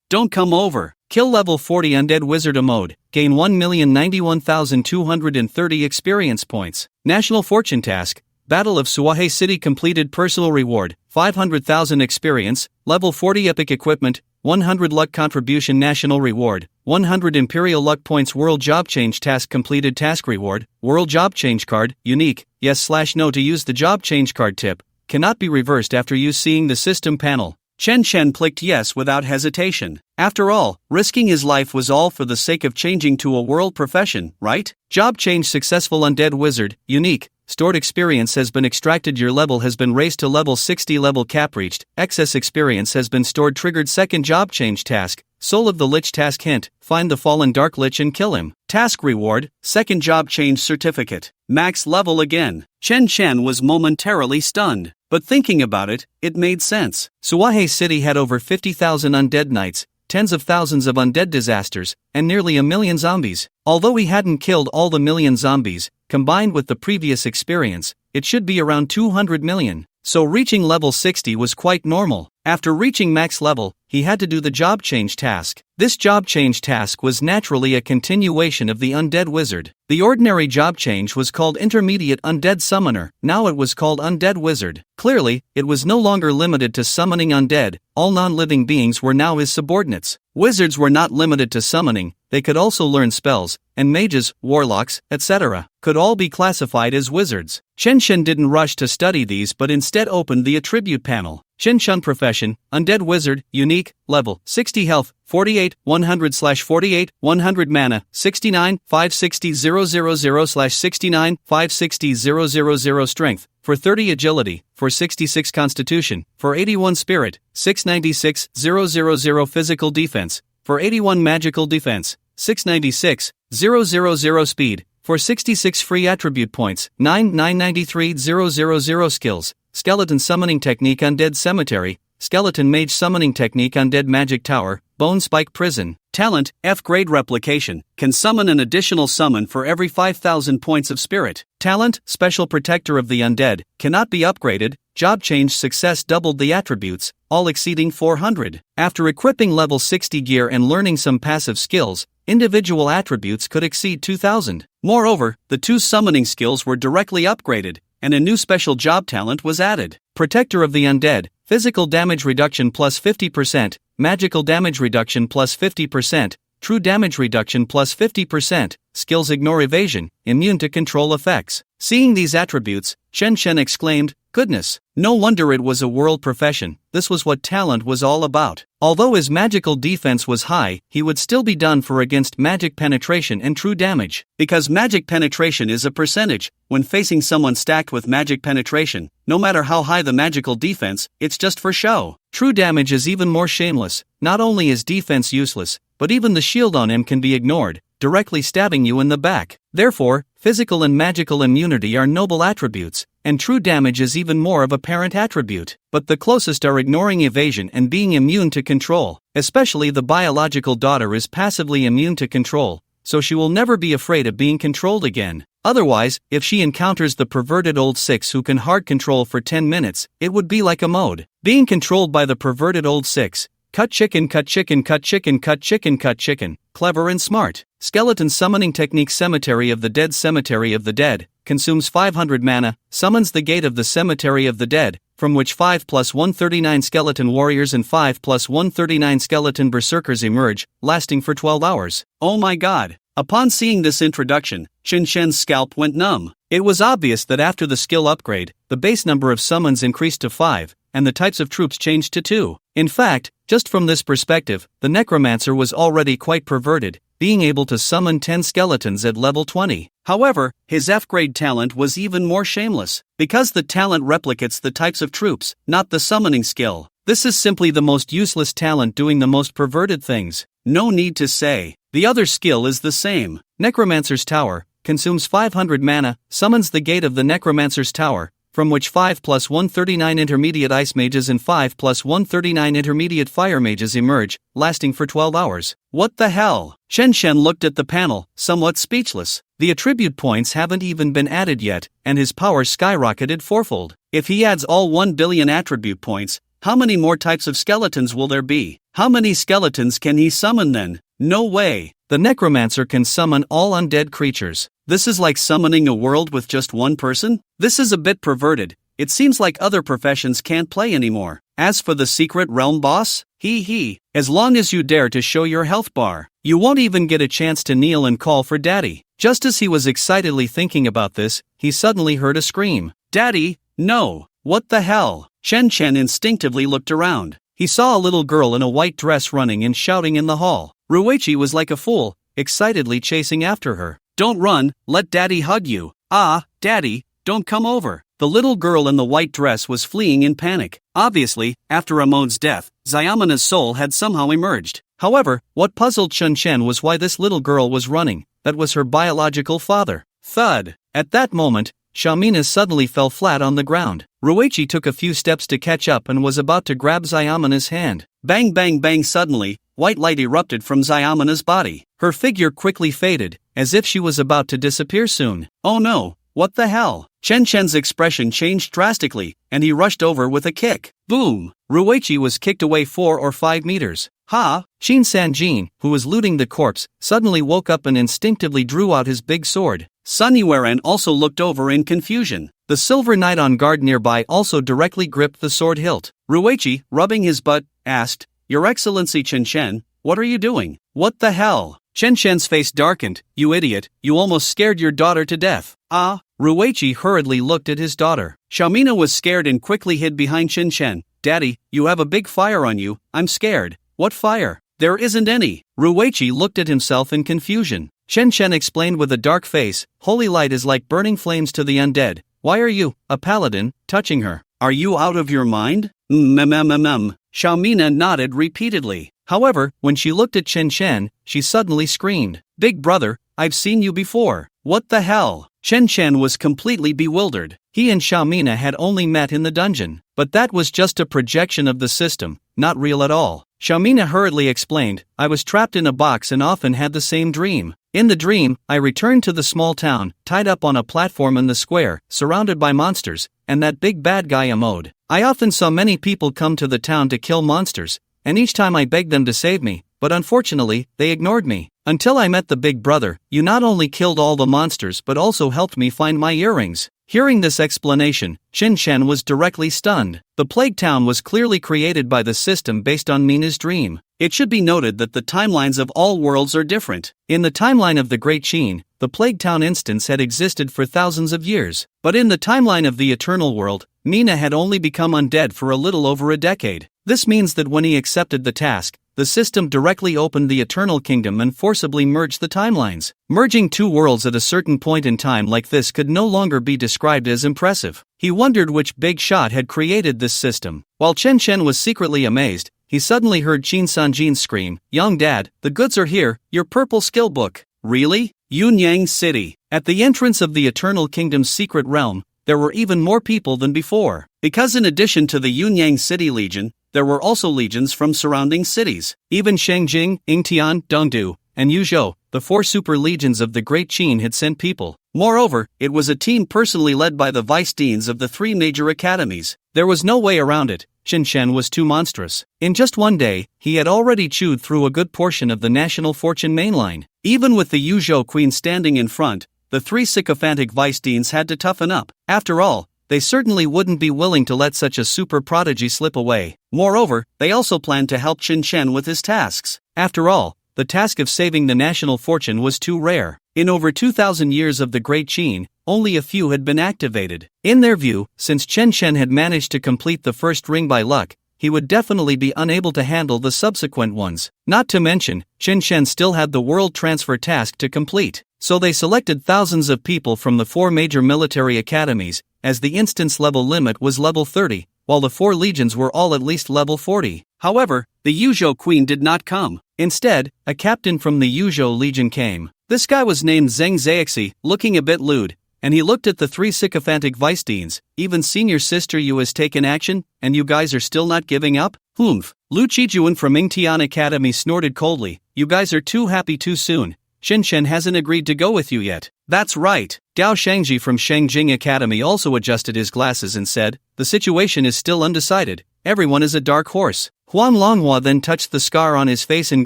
don't come over. Kill level 40 undead wizard Amode, gain 1,091,230 experience points. National fortune task, Battle of Suahe City completed personal reward, 500,000 experience, level 40 epic equipment, 100 luck contribution national reward, 100 imperial luck points world job change task completed task reward, world job change card, unique, yes/no to use the job change card tip, cannot be reversed after you seeing the system panel. Chen Shen clicked yes without hesitation. After all, risking his life was all for the sake of changing to a world profession, right? Job change successful undead wizard, unique. Stored experience has been extracted. Your level has been raised to level 60. Level cap reached. Excess experience has been stored. Triggered second job change task. Soul of the Lich task hint. Find the fallen dark lich and kill him. Task reward. Second job change certificate. Max level again. Chen Chen was momentarily stunned. But thinking about it, it made sense. Suahe City had over 50,000 undead knights, tens of thousands of undead disasters, and nearly 1 million zombies. Although he hadn't killed all the million zombies, combined with the previous experience, it should be around 200 million. So reaching level 60 was quite normal. After reaching max level, he had to do the job change task. This job change task was naturally a continuation of the undead wizard. The ordinary job change was called intermediate undead summoner, now it was called undead wizard. Clearly, it was no longer limited to summoning undead, all non-living beings were now his subordinates. Wizards were not limited to summoning, they could also learn spells, and mages, warlocks, etc. could all be classified as wizards. Chen Shen didn't rush to study these but instead opened the attribute panel. Chen Shen profession, undead wizard, unique, level, 60 health, 48, 100/48, 100 mana, 69, 560 000/69, 560 000 strength, for 30 agility, for 66 constitution, for 81 spirit, 696 000 physical defense, for 81 magical defense, 696 000 speed, for 66 free attribute points, 993 000 skills, skeleton summoning technique undead cemetery, skeleton mage summoning technique undead magic tower, bone spike prison, talent, F-grade replication, can summon an additional summon for every 5,000 points of spirit, talent, special protector of the undead, cannot be upgraded, job change success doubled the attributes, all exceeding 400. After equipping level 60 gear and learning some passive skills, individual attributes could exceed 2,000. Moreover, the two summoning skills were directly upgraded, and a new special job talent was added. Protector of the undead, physical damage reduction plus 50%, magical damage reduction plus 50%, true damage reduction plus 50%, skills ignore evasion, immune to control effects. Seeing these attributes, Chen Shen exclaimed, goodness, no wonder it was a world profession, this was what talent was all about. Although his magical defense was high, he would still be done for against magic penetration and true damage. Because magic penetration is a percentage, when facing someone stacked with magic penetration, no matter how high the magical defense, it's just for show. True damage is even more shameless, not only is defense useless, but even the shield on him can be ignored, directly stabbing you in the back. Therefore, physical and magical immunity are noble attributes, and true damage is even more of a parent attribute. But the closest are ignoring evasion and being immune to control. Especially the biological daughter is passively immune to control, so she will never be afraid of being controlled again. Otherwise, if she encounters the perverted old six who can hard control for 10 minutes, it would be like a mode. Being controlled by the perverted old six. Cut chicken, cut chicken, cut chicken, cut chicken, cut chicken. Clever and smart. Skeleton summoning technique Cemetery of the Dead. Cemetery of the Dead consumes 500 mana, summons the gate of the Cemetery of the Dead, from which 5 plus 139 skeleton warriors and 5 plus 139 skeleton berserkers emerge, lasting for 12 hours. Oh my god. Upon seeing this introduction, Chen Shen's scalp went numb. It was obvious that after the skill upgrade, the base number of summons increased to 5, and the types of troops changed to 2. In fact, just from this perspective, the Necromancer was already quite perverted, being able to summon 10 skeletons at level 20. However, his F-grade talent was even more shameless, because the talent replicates the types of troops, not the summoning skill. This is simply the most useless talent doing the most perverted things. No need to say. The other skill is the same. Necromancer's Tower consumes 500 mana, summons the gate of the Necromancer's Tower, from which 5 plus 139 intermediate ice mages and 5 plus 139 intermediate fire mages emerge, lasting for 12 hours. What the hell? Chen Shen looked at the panel, somewhat speechless. The attribute points haven't even been added yet, and his power skyrocketed fourfold. If he adds all 1 billion attribute points, how many more types of skeletons will there be? How many skeletons can he summon then? No way. The Necromancer can summon all undead creatures. This is like summoning a world with just one person? This is a bit perverted. It seems like other professions can't play anymore. As for the secret realm boss, as long as you dare to show your health bar, you won't even get a chance to kneel and call for Daddy. Just as he was excitedly thinking about this, he suddenly heard a scream. Daddy, no! What the hell? Chen Chen instinctively looked around. He saw a little girl in a white dress running and shouting in the hall. Ruichi was like a fool, excitedly chasing after her. Don't run, let Daddy hug you. Ah, Daddy, don't come over. The little girl in the white dress was fleeing in panic. Obviously, after Ramon's death, Zayamina's soul had somehow emerged. However, what puzzled Chun Chen was why this little girl was running. That was her biological father. Thud! At that moment, Xiaomina suddenly fell flat on the ground. Ruichi took a few steps to catch up and was about to grab Zayamina's hand. Bang bang bang! Suddenly, white light erupted from Zayamina's body. Her figure quickly faded, as if she was about to disappear soon. Oh no, what the hell? Chen Chen's expression changed drastically, and he rushed over with a kick. Boom! Ruichi was kicked away 4 or 5 meters. Ha! Shin Sanjin, who was looting the corpse, suddenly woke up and instinctively drew out his big sword. Sun Yueran also looked over in confusion. The silver knight on guard nearby also directly gripped the sword hilt. Ruichi, rubbing his butt, asked, Your Excellency Chen Chen, what are you doing? What the hell? Chen Chen's face darkened. You idiot, you almost scared your daughter to death. Ah! Ruichi hurriedly looked at his daughter. Xiaomina was scared and quickly hid behind Chen Chen. Daddy, you have a big fire on you, I'm scared. What fire? There isn't any. Ruichi looked at himself in confusion. Chen Chen explained with a dark face, Holy light is like burning flames to the undead. Why are you, a paladin, touching her? Are you out of your mind? Xiaomina nodded repeatedly. However, when she looked at Chen Chen, she suddenly screamed, Big brother, I've seen you before. What the hell? Chen Chen was completely bewildered. He and Xiaomina had only met in the dungeon, but that was just a projection of the system, not real at all. Xiaomina hurriedly explained, I was trapped in a box and often had the same dream. In the dream, I returned to the small town, tied up on a platform in the square, surrounded by monsters, and that big bad guy Amode. I often saw many people come to the town to kill monsters, and each time I begged them to save me, but unfortunately, they ignored me. Until I met the big brother, you not only killed all the monsters but also helped me find my earrings. Hearing this explanation, Chen Chen was directly stunned. The Plague Town was clearly created by the system based on Mina's dream. It should be noted that the timelines of all worlds are different. In the timeline of the Great Qin, the Plague Town instance had existed for thousands of years. But in the timeline of the Eternal World, Mina had only become undead for a little over a decade. This means that when he accepted the task, the system directly opened the Eternal Kingdom and forcibly merged the timelines. Merging two worlds at a certain point in time like this could no longer be described as impressive. He wondered which big shot had created this system. While Chen Chen was secretly amazed, he suddenly heard Qin Sanjin scream, Young dad, the goods are here, your purple skill book. Really? Yunyang City. At the entrance of the Eternal Kingdom's secret realm, there were even more people than before. Because in addition to the Yunyang City Legion, there were also legions from surrounding cities. Even Shengjing, Yingtian, Dongdu, and Yuzhou, the 4 super legions of the Great Qin had sent people. Moreover, it was a team personally led by the vice deans of the 3 major academies. There was no way around it. Chen Chen was too monstrous. In just one day, he had already chewed through a good portion of the national fortune mainline. Even with the Yuzhou queen standing in front, the 3 sycophantic vice deans had to toughen up. After all, they certainly wouldn't be willing to let such a super prodigy slip away. Moreover, they also planned to help Chen Chen with his tasks. After all, the task of saving the national fortune was too rare. In over 2,000 years of the Great Qin, only a few had been activated. In their view, since Chen Shen had managed to complete the first ring by luck, he would definitely be unable to handle the subsequent ones. Not to mention, Chen Shen still had the world transfer task to complete. So they selected thousands of people from the 4 major military academies, as the instance level limit was level 30, while the 4 legions were all at least level 40. However, the Yuzhou Queen did not come. Instead, a captain from the Yuzhou Legion came. This guy was named Zheng Zheixi, looking a bit lewd, and he looked at the 3 sycophantic vice deans. Even senior sister Yu has taken action, and you guys are still not giving up? Humph. Lu Qijuan from Yingtian Academy snorted coldly. You guys are too happy too soon. Chen Shen hasn't agreed to go with you yet. That's right. Gao Shangji from Shengjing Academy also adjusted his glasses and said, the situation is still undecided. Everyone is a dark horse. Huan Longhua then touched the scar on his face and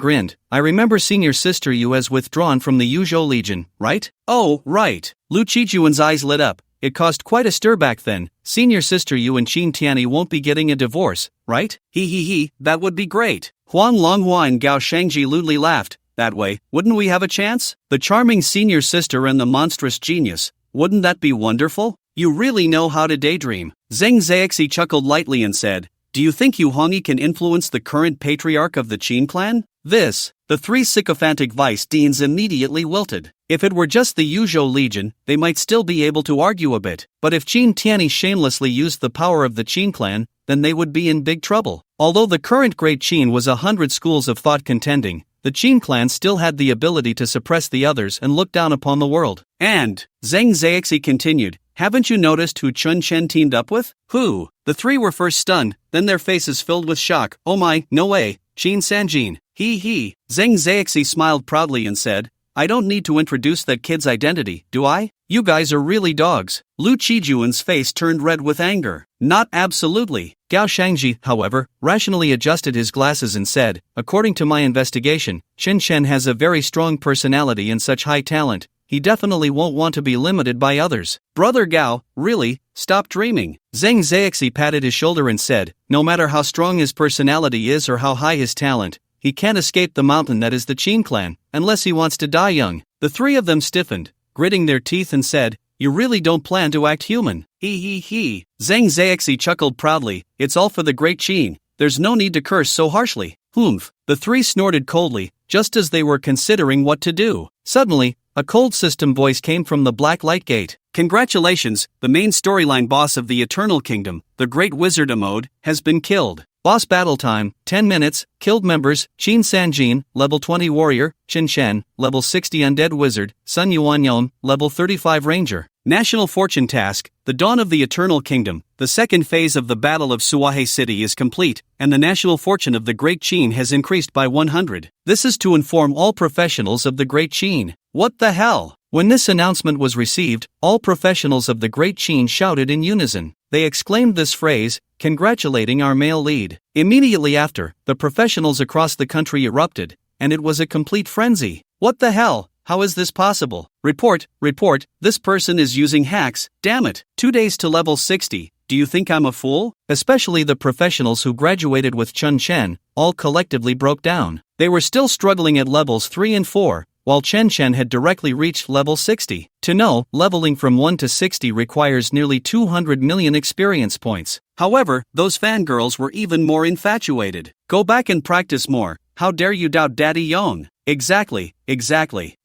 grinned. I remember senior sister Yu has withdrawn from the Yuzhou Legion, right? Oh, right. Lu Qijuan's eyes lit up. It caused quite a stir back then. Senior sister Yu and Qin Tianyi won't be getting a divorce, right? He, that would be great. Huan Longhua and Gao Shangji lewdly laughed. That way, wouldn't we have a chance? The charming senior sister and the monstrous genius. Wouldn't that be wonderful? You really know how to daydream. Zheng Zheixi chuckled lightly and said, do you think Yu Hongyi can influence the current patriarch of the Qin clan? The 3 sycophantic vice deans immediately wilted. If it were just the Yuzhou Legion, they might still be able to argue a bit, but if Qin Tianyi shamelessly used the power of the Qin clan, then they would be in big trouble. Although the current Great Qin was 100 schools of thought contending, the Qin clan still had the ability to suppress the others and look down upon the world. And, Zheng Zheixi continued, haven't you noticed who Chen Shen teamed up with? Who? The 3 were first stunned, then their faces filled with shock. Oh my, no way, Qin Sanjin. He. Zheng Zheixi smiled proudly and said, I don't need to introduce that kid's identity, do I? You guys are really dogs. Lu Qijuan's face turned red with anger. Not absolutely. Gao Shangji, however, rationally adjusted his glasses and said, according to my investigation, Chen Shen has a very strong personality and such high talent. He definitely won't want to be limited by others. Brother Gao, really, stop dreaming. Zheng Zheixi patted his shoulder and said, no matter how strong his personality is or how high his talent, he can't escape the mountain that is the Qin clan, unless he wants to die young. The 3 of them stiffened, gritting their teeth and said, you really don't plan to act human. He. Zheng Zheixi chuckled proudly, it's all for the Great Qin, there's no need to curse so harshly. Humph. The 3 snorted coldly, just as they were considering what to do. Suddenly, a cold system voice came from the Black Light Gate. Congratulations, the main storyline boss of the Eternal Kingdom, the Great Wizard Amode, has been killed. Boss battle time, 10 minutes, killed members, Qin Sanjin, level 20 warrior, Chen Shen, level 60 undead wizard, Sun Yuanyong, level 35 ranger. National fortune task, the dawn of the Eternal Kingdom, the second phase of the Battle of Suahe City is complete, and the national fortune of the Great Qin has increased by 100. This is to inform all professionals of the Great Qin. What the hell? When this announcement was received, all professionals of the Great Qin shouted in unison. They exclaimed this phrase, congratulating our male lead. Immediately after, the professionals across the country erupted, and it was a complete frenzy. What the hell? How is this possible? Report, this person is using hacks, damn it. 2 days to level 60, do you think I'm a fool? Especially the professionals who graduated with Chen Shen, all collectively broke down. They were still struggling at levels 3 and 4, while Chen Shen had directly reached level 60. To know, leveling from 1 to 60 requires nearly 200 million experience points. However, those fangirls were even more infatuated. Go back and practice more. How dare you doubt Daddy Yong? Exactly.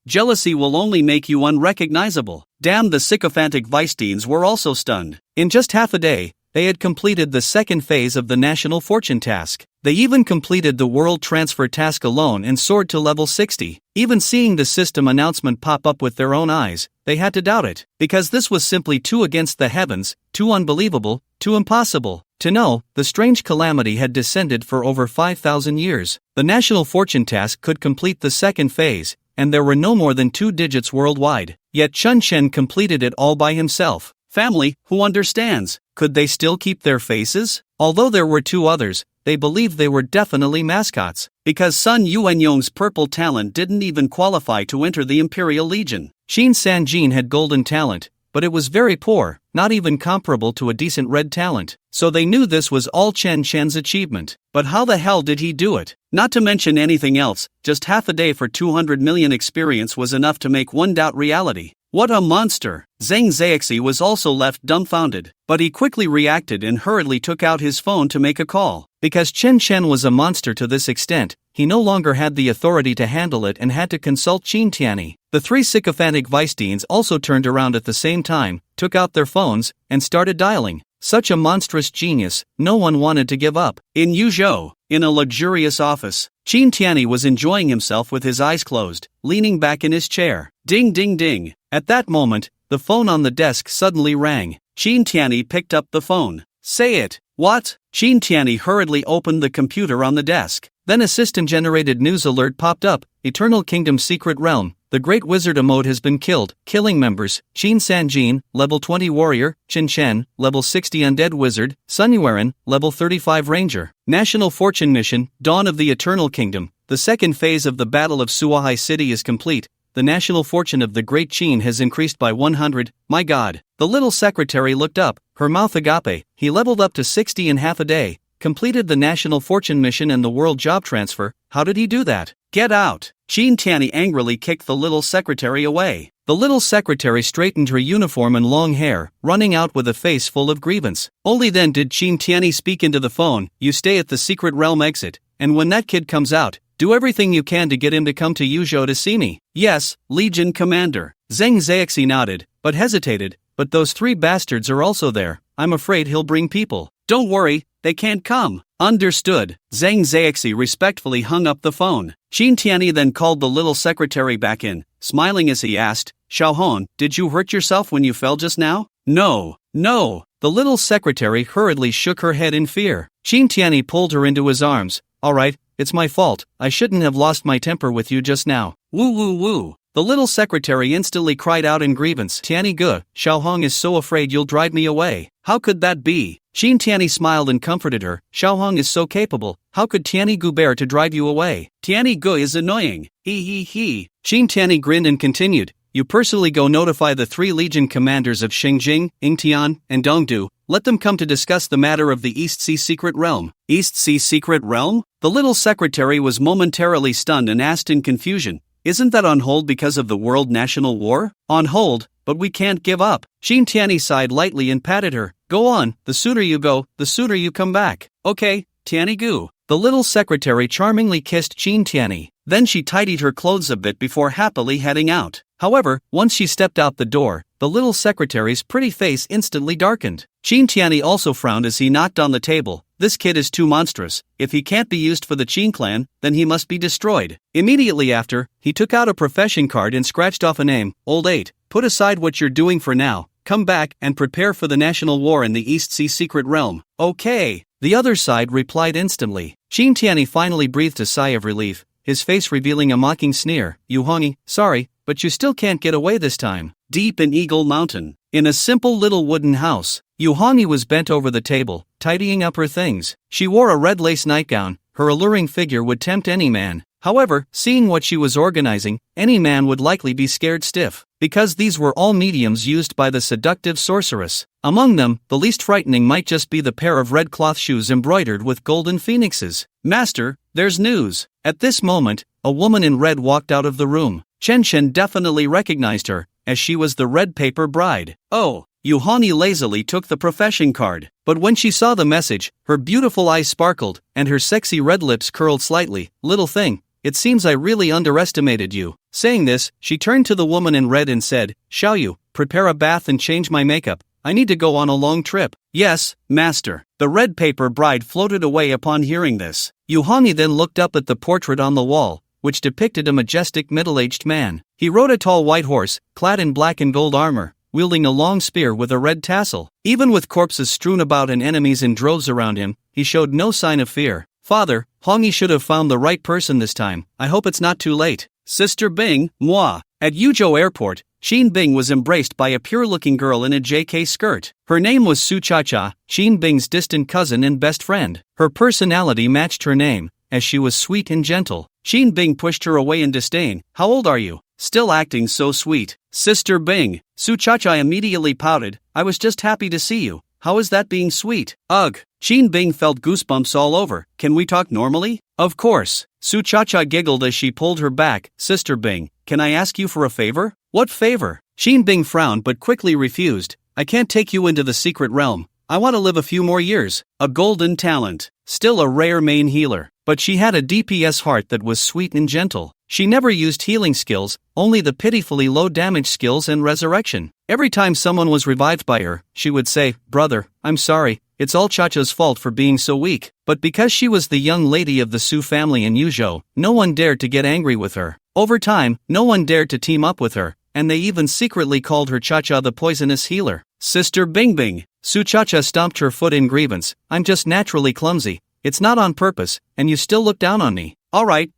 Jealousy will only make you unrecognizable. Damn, the sycophantic vice deans were also stunned. In just half a day, they had completed the second phase of the national fortune task. They even completed the world transfer task alone and soared to level 60. Even seeing the system announcement pop up with their own eyes, they had to doubt it, because this was simply too against the heavens, too unbelievable, too impossible. To know, the strange calamity had descended for over 5,000 years. The national fortune task could complete the second phase, and there were no more than 2 digits worldwide. Yet Chen Shen completed it all by himself. Family, who understands? Could they still keep their faces? Although there were 2 others, they believed they were definitely mascots, because Sun Yuanyong's purple talent didn't even qualify to enter the Imperial Legion. Qin Sanjin had golden talent, but it was very poor, not even comparable to a decent red talent. So they knew this was all Chen Shen's achievement. But how the hell did he do it? Not to mention anything else, just half a day for 200 million experience was enough to make one doubt reality. What a monster! Zhang Zhexi was also left dumbfounded, but he quickly reacted and hurriedly took out his phone to make a call. Because Chen Chen was a monster to this extent, he no longer had the authority to handle it and had to consult Qin Tianyi. The three sycophantic vice deans also turned around at the same time, took out their phones, and started dialing. Such a monstrous genius, no one wanted to give up. In Yuzhou, in a luxurious office, Qin Tianyi was enjoying himself with his eyes closed, leaning back in his chair. Ding ding ding. At that moment, the phone on the desk suddenly rang. Qin Tianyi picked up the phone. Say it. What? Qin Tianyi hurriedly opened the computer on the desk. Then a system-generated news alert popped up. Eternal Kingdom's secret realm. The Great Wizard Amode has been killed. Killing members: Qin Sanjin, level 20 warrior; Qin Chen, level 60 undead wizard; Sun Yuan, level 35 ranger. National Fortune Mission, Dawn of the Eternal Kingdom. The second phase of the Battle of Suahai City is complete. The national fortune of the Great Qin has increased by 100. My god. The little secretary looked up, her mouth agape. He leveled up to 60 in half a day. Completed the national fortune mission and the world job transfer. How did he do that? Get out! Qin Tianyi angrily kicked the little secretary away. The little secretary straightened her uniform and long hair, running out with a face full of grievance. Only then did Qin Tianyi speak into the phone. You stay at the secret realm exit, and when that kid comes out, do everything you can to get him to come to Yuzhou to see me. Yes, Legion Commander. Zhang Zhexi nodded, but hesitated. But those three bastards are also there. I'm afraid he'll bring people. Don't worry, they can't come. Understood. Zhang Zhexi respectfully hung up the phone. Qin Tianyi then called the little secretary back in, smiling as he asked, Xiaohong, did you hurt yourself when you fell just now? No. The little secretary hurriedly shook her head in fear. Qin Tianyi pulled her into his arms. Alright, it's my fault. I shouldn't have lost my temper with you just now. Woo. The little secretary instantly cried out in grievance. Tianyi Gu, Xiaohong is so afraid you'll drive me away. How could that be? Qin Tianyi smiled and comforted her. Xiaohong is so capable. How could Tianyi Gu bear to drive you away? Tianyi Gu is annoying. He. Qin Tianyi grinned and continued. You personally go notify the 3 Legion commanders of Xingjing, Yingtian, and Dongdu. Let them come to discuss the matter of the East Sea Secret Realm. East Sea Secret Realm? The little secretary was momentarily stunned and asked in confusion. Isn't that on hold because of the World National War? On hold, but we can't give up. Qin Tianyi sighed lightly and patted her. Go on, the sooner you go, the sooner you come back. Okay, Tianyi Gu. The little secretary charmingly kissed Qin Tianyi. Then she tidied her clothes a bit before happily heading out. However, once she stepped out the door, the little secretary's pretty face instantly darkened. Qin Tianyi also frowned as he knocked on the table. This kid is too monstrous. If he can't be used for the Qin clan, then he must be destroyed. Immediately after, he took out a profession card and scratched off a name. Old 8, put aside what you're doing for now. Come back and prepare for the national war in the East Sea Secret Realm. Okay. The other side replied instantly. Qin Tianyi finally breathed a sigh of relief, his face revealing a mocking sneer. Yuhongi, sorry, but you still can't get away this time. Deep in Eagle Mountain, in a simple little wooden house, Yuhongi was bent over the table, tidying up her things. She wore a red lace nightgown. Her alluring figure would tempt any man. However, seeing what she was organizing, any man would likely be scared stiff, because these were all mediums used by the seductive sorceress. Among them, the least frightening might just be the pair of red cloth shoes embroidered with golden phoenixes. Master, there's news. At this moment, a woman in red walked out of the room. Chen Chen definitely recognized her, as she was the red paper bride. Oh. Yuhani lazily took the profession card, but when she saw the message, her beautiful eyes sparkled, and her sexy red lips curled slightly. Little thing, it seems I really underestimated you. Saying this, she turned to the woman in red and said, Xiaoyu, prepare a bath and change my makeup. I need to go on a long trip. Yes, master. The red paper bride floated away upon hearing this. Yuhani then looked up at the portrait on the wall, which depicted a majestic middle-aged man. He rode a tall white horse, clad in black and gold armor, wielding a long spear with a red tassel. Even with corpses strewn about and enemies in droves around him, he showed no sign of fear. Father, Hongi should have found the right person this time. I hope it's not too late. Sister Bing, moi. At Yuzhou Airport, Xin Bing was embraced by a pure-looking girl in a JK skirt. Her name was Su Cha-Cha, Xin Bing's distant cousin and best friend. Her personality matched her name, as she was sweet and gentle. Xin Bing pushed her away in disdain. How old are you? Still acting so sweet. Sister Bing. Su Cha-Cha immediately pouted. I was just happy to see you. How is that being sweet? Ugh. Xin Bing felt goosebumps all over. Can we talk normally? Of course. Su Cha-Cha giggled as she pulled her back. Sister Bing, can I ask you for a favor? What favor? Xin Bing frowned but quickly refused. I can't take you into the secret realm. I want to live a few more years. A golden talent. Still a rare main healer. But she had a DPS heart that was sweet and gentle. She never used healing skills, only the pitifully low damage skills and resurrection. Every time someone was revived by her, she would say, "Brother, I'm sorry, it's all Chacha's fault for being so weak." But because she was the young lady of the Su family in Yuzhou, no one dared to get angry with her. Over time, no one dared to team up with her, and they even secretly called her Chacha the poisonous healer. Sister Bing Bing. Su Chacha stomped her foot in grievance. "I'm just naturally clumsy. It's not on purpose, and you still look down on me." All right,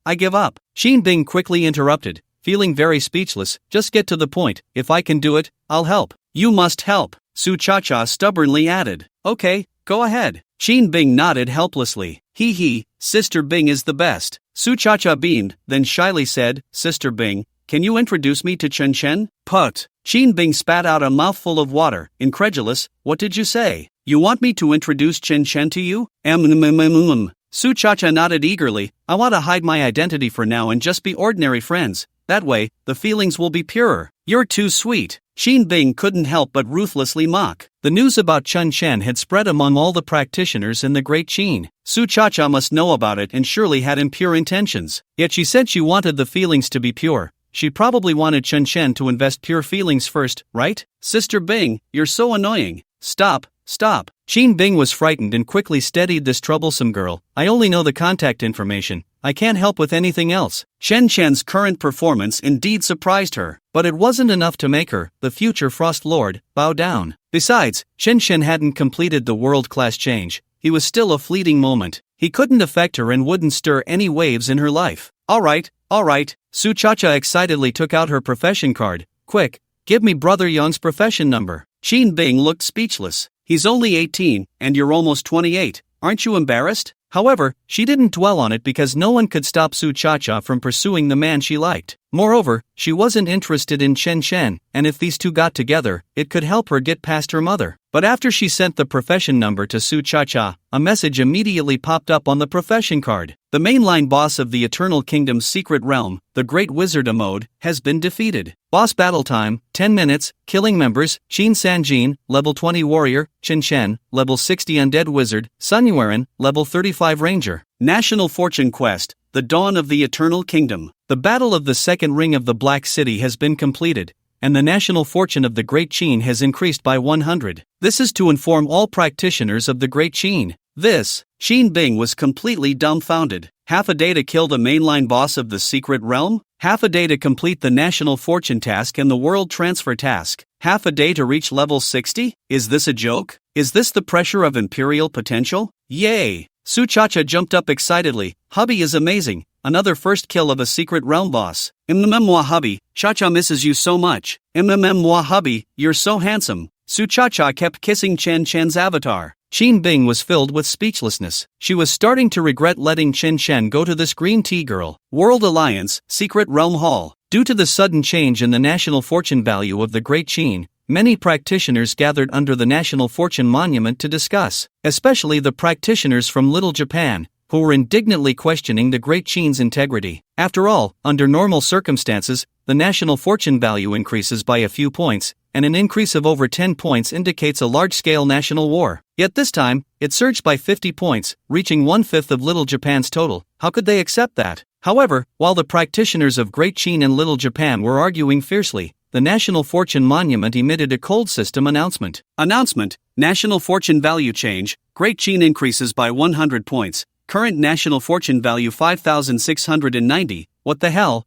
I give up. Xin Bing quickly interrupted, feeling very speechless. "Just get to the point. If I can do it, I'll help." "You must help," Su Chacha stubbornly added. "Okay, go ahead." Xin Bing nodded helplessly. He, Sister Bing is the best." Su Chacha beamed, then shyly said, "Sister Bing, can you introduce me to Chen Chen?" "Put." Xin Bing spat out a mouthful of water, incredulous. "What did you say? You want me to introduce Chen Chen to you?" Su Chacha nodded eagerly. "I want to hide my identity for now and just be ordinary friends. That way, the feelings will be purer." "You're too sweet." Xin Bing couldn't help but ruthlessly mock. The news about Chen Chen had spread among all the practitioners in the Great Qin. Su Chacha must know about it and surely had impure intentions. Yet she said she wanted the feelings to be pure. She probably wanted Chen Chen to invest pure feelings first, right? "Sister Bing, you're so annoying. Stop. Xin Bing was frightened and quickly steadied this troublesome girl. "I only know the contact information. I can't help with anything else." Chen Chen's current performance indeed surprised her, but it wasn't enough to make her, the future Frost Lord, bow down. Besides, Chen Chen hadn't completed the world-class change. He was still a fleeting moment. He couldn't affect her and wouldn't stir any waves in her life. All right. Su Chacha excitedly took out her profession card. "Quick, give me Brother Yang's profession number." Xin Bing looked speechless. "He's only 18, and you're almost 28. Aren't you embarrassed?" However, she didn't dwell on it because no one could stop Su Chacha from pursuing the man she liked. Moreover, she wasn't interested in Chen Chen, and if these two got together, it could help her get past her mother. But after she sent the profession number to Su Chacha, a message immediately popped up on the profession card. "The mainline boss of the Eternal Kingdom's secret realm, the Great Wizard Amode, has been defeated. Boss battle time, 10 minutes, killing members, Qin Sanjin, level 20 warrior, Chen Chen, level 60 undead wizard, Sun Yuan, level 35 ranger. National Fortune Quest, the Dawn of the Eternal Kingdom. The battle of the second ring of the Black City has been completed, and the national fortune of the Great Qin has increased by 100. This is to inform all practitioners of the Great Qin." Xin Bing was completely dumbfounded. Half a day to kill the mainline boss of the secret realm? Half a day to complete the national fortune task and the world transfer task? Half a day to reach level 60? Is this a joke? Is this the pressure of imperial potential? Yay! Su Chacha jumped up excitedly. "Hubby is amazing. Another first kill of a secret realm boss. Manhwa hubby, Chacha misses you so much. Manhwa hubby, you're so handsome." Su Chacha kept kissing Chen Chen's avatar. Xin Bing was filled with speechlessness. She was starting to regret letting Chen Chen go to this green tea girl. World Alliance, Secret Realm Hall. Due to the sudden change in the national fortune value of the Great Qin, many practitioners gathered under the National Fortune Monument to discuss, especially the practitioners from Little Japan, who were indignantly questioning the Great Qin's integrity. After all, under normal circumstances, the national fortune value increases by a few points, and an increase of over 10 points indicates a large-scale national war. Yet this time, it surged by 50 points, reaching 1/5 of Little Japan's total. How could they accept that? However, while the practitioners of Great Qin and Little Japan were arguing fiercely, the National Fortune Monument emitted a cold system announcement. National Fortune Value Change, Great Qin increases by 100 points. Current National Fortune Value 5,690. What the hell?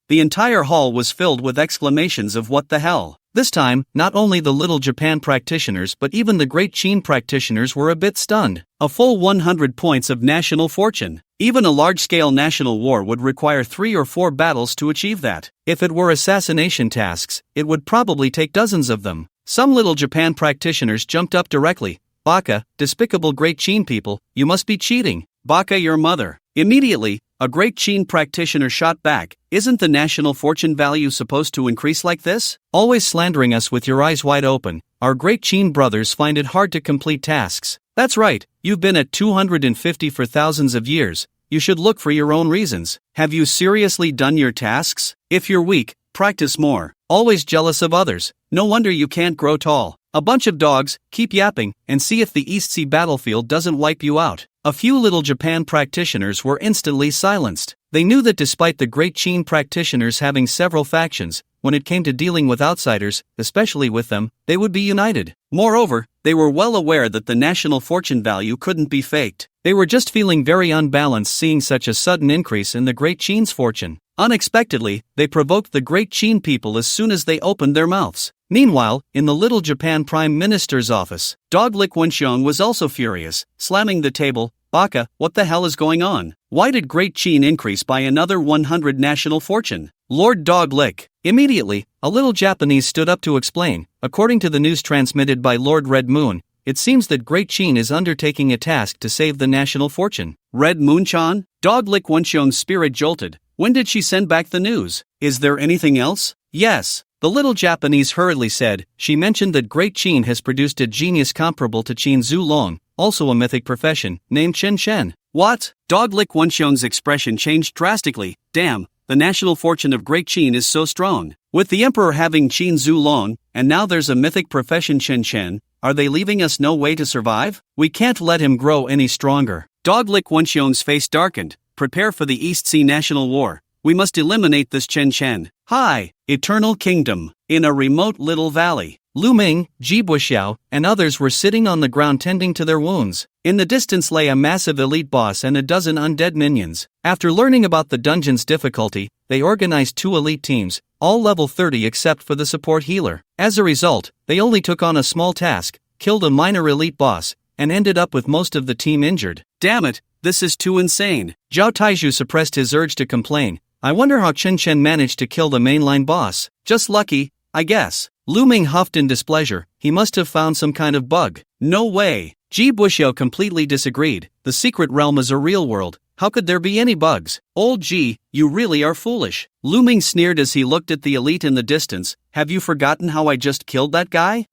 The entire hall was filled with exclamations of "what the hell?" This time, not only the Little Japan practitioners but even the Great Qin practitioners were a bit stunned. A full 100 points of national fortune. Even a large-scale national war would require 3 or 4 battles to achieve that. If it were assassination tasks, it would probably take dozens of them. Some Little Japan practitioners jumped up directly. "Baka, despicable Great Qin people, you must be cheating. Baka your mother." Immediately, a Great Qin practitioner shot back. "Isn't the national fortune value supposed to increase like this? Always slandering us with your eyes wide open. Our Great Qin brothers find it hard to complete tasks." "That's right, you've been at 250 for thousands of years. You should look for your own reasons. Have you seriously done your tasks? If you're weak, practice more. Always jealous of others. No wonder you can't grow tall. A bunch of dogs, keep yapping, and see if the East Sea battlefield doesn't wipe you out. A few Little Japan practitioners were instantly silenced. They knew that despite the Great Chin practitioners having several factions, when it came to dealing with outsiders, especially with them, they would be united. Moreover, they were well aware that the national fortune value couldn't be faked. They were just feeling very unbalanced seeing such a sudden increase in the Great Chin's fortune. Unexpectedly, they provoked the Great Chin people as soon as they opened their mouths. Meanwhile, in the Little Japan Prime Minister's office, Dog Lick Wenxiong was also furious, slamming the table. Baka, what the hell is going on? Why did Great Chin increase by another 100 national fortune? Lord Dog Lick. Immediately, a little Japanese stood up to explain. According to the news transmitted by Lord Red Moon, it seems that Great Chin is undertaking a task to save the national fortune. Red Moon-chan? Dog Lick Wenxiong's spirit jolted. When did she send back the news? Is there anything else? Yes. The little Japanese hurriedly said. She mentioned that Great Chin has produced a genius comparable to Qin Zhu Long, also a mythic profession, named Chen Shen. What? Dog Lick Wenxiong's expression changed drastically. Damn, the national fortune of Great Chin is so strong. With the emperor having Qin Zhu Long, and now there's a mythic profession Chen Shen, are they leaving us no way to survive? We can't let him grow any stronger. Dog Lick Wenxiong's face darkened. Prepare for the East Sea National War. We must eliminate this Chen Shen. Hi, Eternal Kingdom. In a remote little valley, Lu Ming, Ji Buxiao, and others were sitting on the ground tending to their wounds. In the distance lay a massive elite boss and a dozen undead minions. After learning about the dungeon's difficulty, they organized 2 elite teams, all level 30 except for the support healer. As a result, they only took on a small task, killed a minor elite boss, and ended up with most of the team injured. Damn it, this is too insane. Zhao Taizhu suppressed his urge to complain. I wonder how Chen Shen managed to kill the mainline boss. Just lucky, I guess. Lu Ming huffed in displeasure. He must have found some kind of bug. No way. Ji Buxiao completely disagreed. The secret realm is a real world. How could there be any bugs? Old Ji, you really are foolish. Lu Ming sneered as he looked at the elite in the distance. Have you forgotten how I just killed that guy?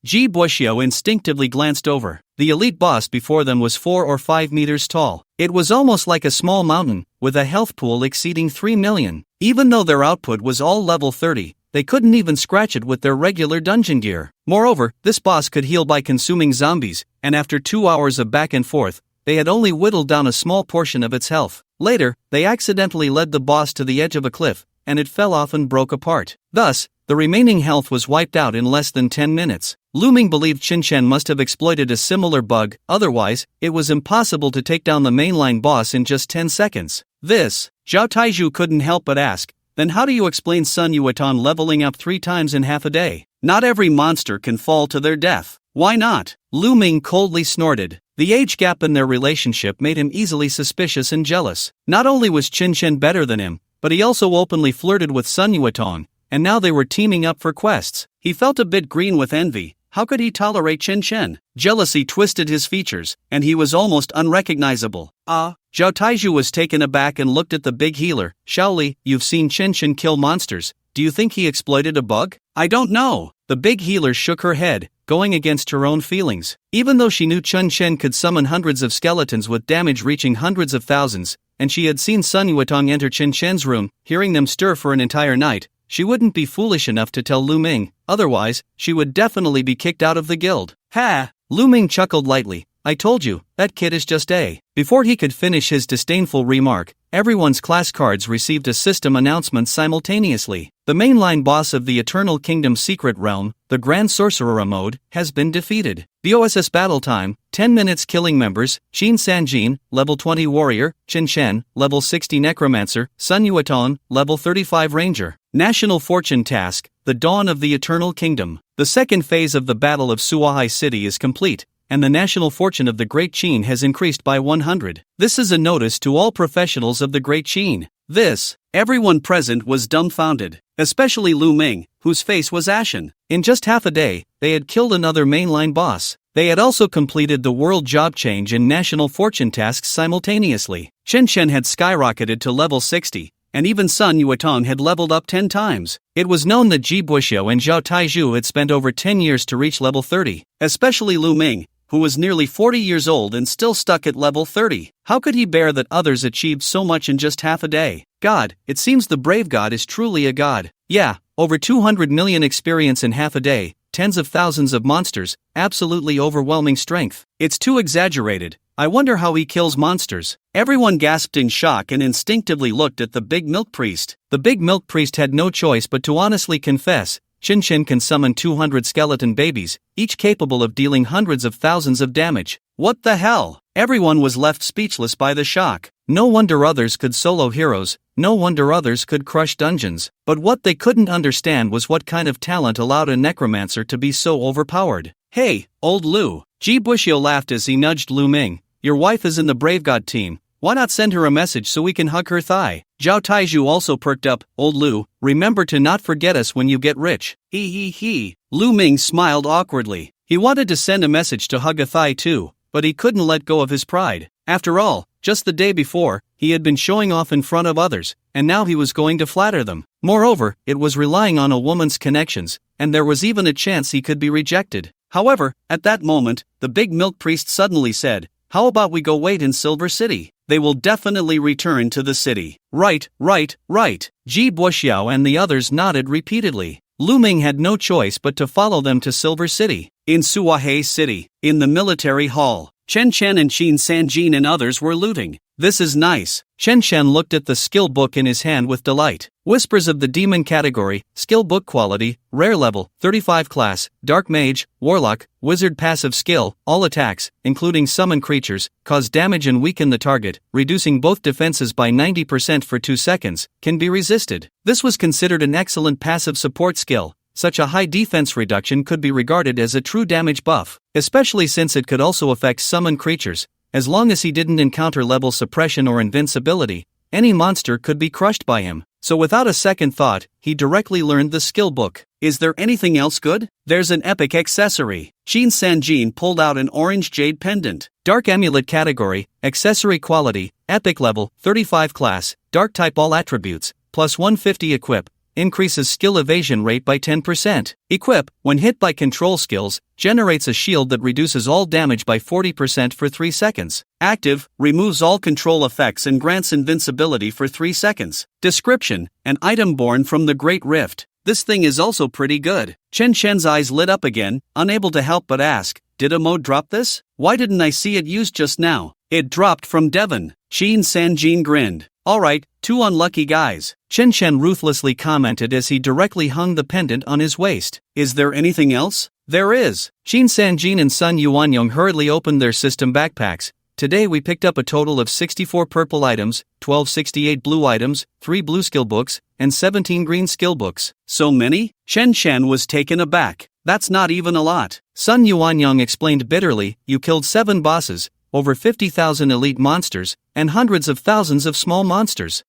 Ji Buxiao instinctively glanced over. The elite boss before them was 4 or 5 meters tall. It was almost like a small mountain, with a health pool exceeding 3 million. Even though their output was all level 30, they couldn't even scratch it with their regular dungeon gear. Moreover, this boss could heal by consuming zombies, and after 2 hours of back and forth, they had only whittled down a small portion of its health. Later, they accidentally led the boss to the edge of a cliff, and it fell off and broke apart. Thus, the remaining health was wiped out in less than 10 minutes. Lu Ming believed Chen Shen must have exploited a similar bug, otherwise, it was impossible to take down the mainline boss in just 10 seconds. Zhao Taizhu couldn't help but ask, then how do you explain Sun Yuatan leveling up 3 times in half a day? Not every monster can fall to their death. Why not? Lu Ming coldly snorted. The age gap in their relationship made him easily suspicious and jealous. Not only was Chen Shen better than him, but he also openly flirted with Sun Yuatan, and now they were teaming up for quests. He felt a bit green with envy. How could he tolerate Chen Shen? Jealousy twisted his features, and he was almost unrecognizable. Zhao Taizhu was taken aback and looked at the big healer. Shaoli, you've seen Chen Shen kill monsters. Do you think he exploited a bug? I don't know. The big healer shook her head, going against her own feelings. Even though she knew Chen Shen could summon hundreds of skeletons with damage reaching hundreds of thousands, and she had seen Sun Yuatong enter Chen Shen's room, hearing them stir for an entire night, she wouldn't be foolish enough to tell Lu Ming, otherwise, she would definitely be kicked out of the guild. Ha! Lu Ming chuckled lightly. I told you, that kid is just A. Before he could finish his disdainful remark, everyone's class cards received a system announcement simultaneously. The mainline boss of the Eternal Kingdom Secret Realm, the Grand Sorcerer mode, has been defeated. BOSS battle time, 10 minutes killing members, Qin Sanjin, level 20 warrior, Chen Shen, level 60 necromancer, Sun Yuatan, level 35 ranger. National fortune task, the dawn of the Eternal Kingdom. The second phase of the Battle of Suahai City is complete, and the national fortune of the Great Qin has increased by 100. This is a notice to all professionals of the Great Qin. Everyone present was dumbfounded, especially Lu Ming, whose face was ashen. In just half a day, they had killed another mainline boss. They had also completed the world job change and national fortune tasks simultaneously. Chen Shen had skyrocketed to level 60, and even Sun Yuatong had leveled up 10 times. It was known that Ji Buxiao and Zhao Taizhu had spent over 10 years to reach level 30, especially Lu Ming, who was nearly 40 years old and still stuck at level 30. How could he bear that others achieved so much in just half a day? God, it seems the brave god is truly a god. Yeah, over 200 million experience in half a day, tens of thousands of monsters, absolutely overwhelming strength. It's too exaggerated. I wonder how he kills monsters. Everyone gasped in shock and instinctively looked at the Big Milk Priest. The Big Milk Priest had no choice but to honestly confess, Shin can summon 200 skeleton babies, each capable of dealing hundreds of thousands of damage. What the hell? Everyone was left speechless by the shock. No wonder others could solo heroes, no wonder others could crush dungeons. But what they couldn't understand was what kind of talent allowed a necromancer to be so overpowered. Hey, old Lu. Ji Bushio laughed as he nudged Lu Ming. Your wife is in the Brave God team. Why not send her a message so we can hug her thigh? Zhao Taizhu also perked up. Old Lu, remember to not forget us when you get rich. He. Lu Ming smiled awkwardly. He wanted to send a message to hug a thigh too, but he couldn't let go of his pride. After all, just the day before, he had been showing off in front of others, and now he was going to flatter them. Moreover, it was relying on a woman's connections, and there was even a chance he could be rejected. However, at that moment, the Big Milk Priest suddenly said, how about we go wait in Silver City? They will definitely return to the city. Right. Ji Buxiao and the others nodded repeatedly. Lu Ming had no choice but to follow them to Silver City. In Suahei City, in the military hall, Chen Chen and Qin Sanjin and others were looting. This is nice. Chen Chen looked at the skill book in his hand with delight. Whispers of the demon category, skill book quality, rare level, 35 class, dark mage, warlock, wizard passive skill, all attacks, including summon creatures, cause damage and weaken the target, reducing both defenses by 90% for 2 seconds, can be resisted. This was considered an excellent passive support skill. Such a high defense reduction could be regarded as a true damage buff, especially since it could also affect summon creatures. As long as he didn't encounter level suppression or invincibility, any monster could be crushed by him. So without a second thought, he directly learned the skill book. Is there anything else good? There's an epic accessory. Qin Sanjin pulled out an orange jade pendant. Dark amulet category, accessory quality, epic level, 35 class, dark type all attributes, plus 150 equip. Increases skill evasion rate by 10%. Equip, when hit by control skills, generates a shield that reduces all damage by 40% for 3 seconds. Active, removes all control effects and grants invincibility for 3 seconds. Description, an item born from the Great Rift. This thing is also pretty good. Chen Chen's eyes lit up again, unable to help but ask, did a mode drop this? Why didn't I see it used just now? It dropped from Devon. Qin Sanjin grinned. Alright, 2 unlucky guys. Chen Chen ruthlessly commented as he directly hung the pendant on his waist. Is there anything else? There is. Qin Sanjin and Sun Yuanyong hurriedly opened their system backpacks. Today we picked up a total of 64 purple items, 1268 blue items, 3 blue skill books, and 17 green skill books. So many? Chen Chen was taken aback. That's not even a lot. Sun Yuanyong explained bitterly, you killed 7 bosses, over 50,000 elite monsters, and hundreds of thousands of small monsters.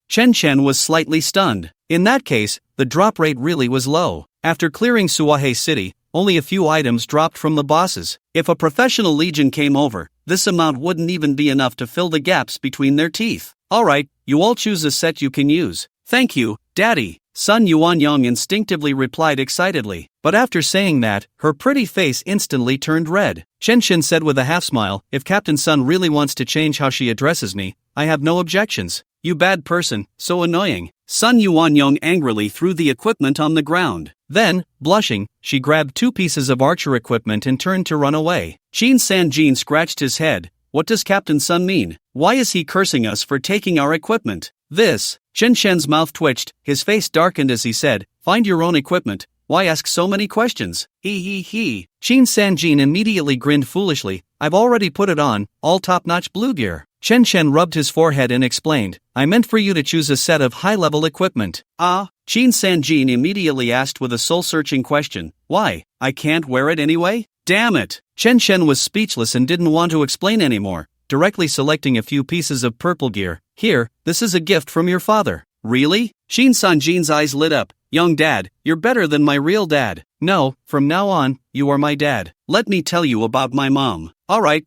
Chen Chen was slightly stunned. In that case, the drop rate really was low. After clearing Suahei City, only a few items dropped from the bosses. If a professional legion came over, this amount wouldn't even be enough to fill the gaps between their teeth. Alright, you all choose a set you can use. Thank you, Daddy. Sun Yuanyong instinctively replied excitedly. But after saying that, her pretty face instantly turned red. Chen Chen said with a half-smile, if Captain Sun really wants to change how she addresses me, I have no objections. You bad person, so annoying. Sun Yuanyong angrily threw the equipment on the ground. Then, blushing, she grabbed 2 pieces of archer equipment and turned to run away. Qin Sanjin scratched his head. What does Captain Sun mean? Why is he cursing us for taking our equipment? This. Chen Chen's mouth twitched, his face darkened as he said, find your own equipment. Why ask so many questions? He. Qin Sanjin immediately grinned foolishly. I've already put it on, all top-notch blue gear. Chen Chen rubbed his forehead and explained, I meant for you to choose a set of high-level equipment. Qin Sanjin immediately asked with a soul-searching question, why? I can't wear it anyway? Damn it! Chen Chen was speechless and didn't want to explain anymore, directly selecting a few pieces of purple gear. Here, this is a gift from your father. Really? Qin Sanjin's eyes lit up. Young dad, you're better than my real dad. No, from now on, you are my dad. Let me tell you about my mom. Alright,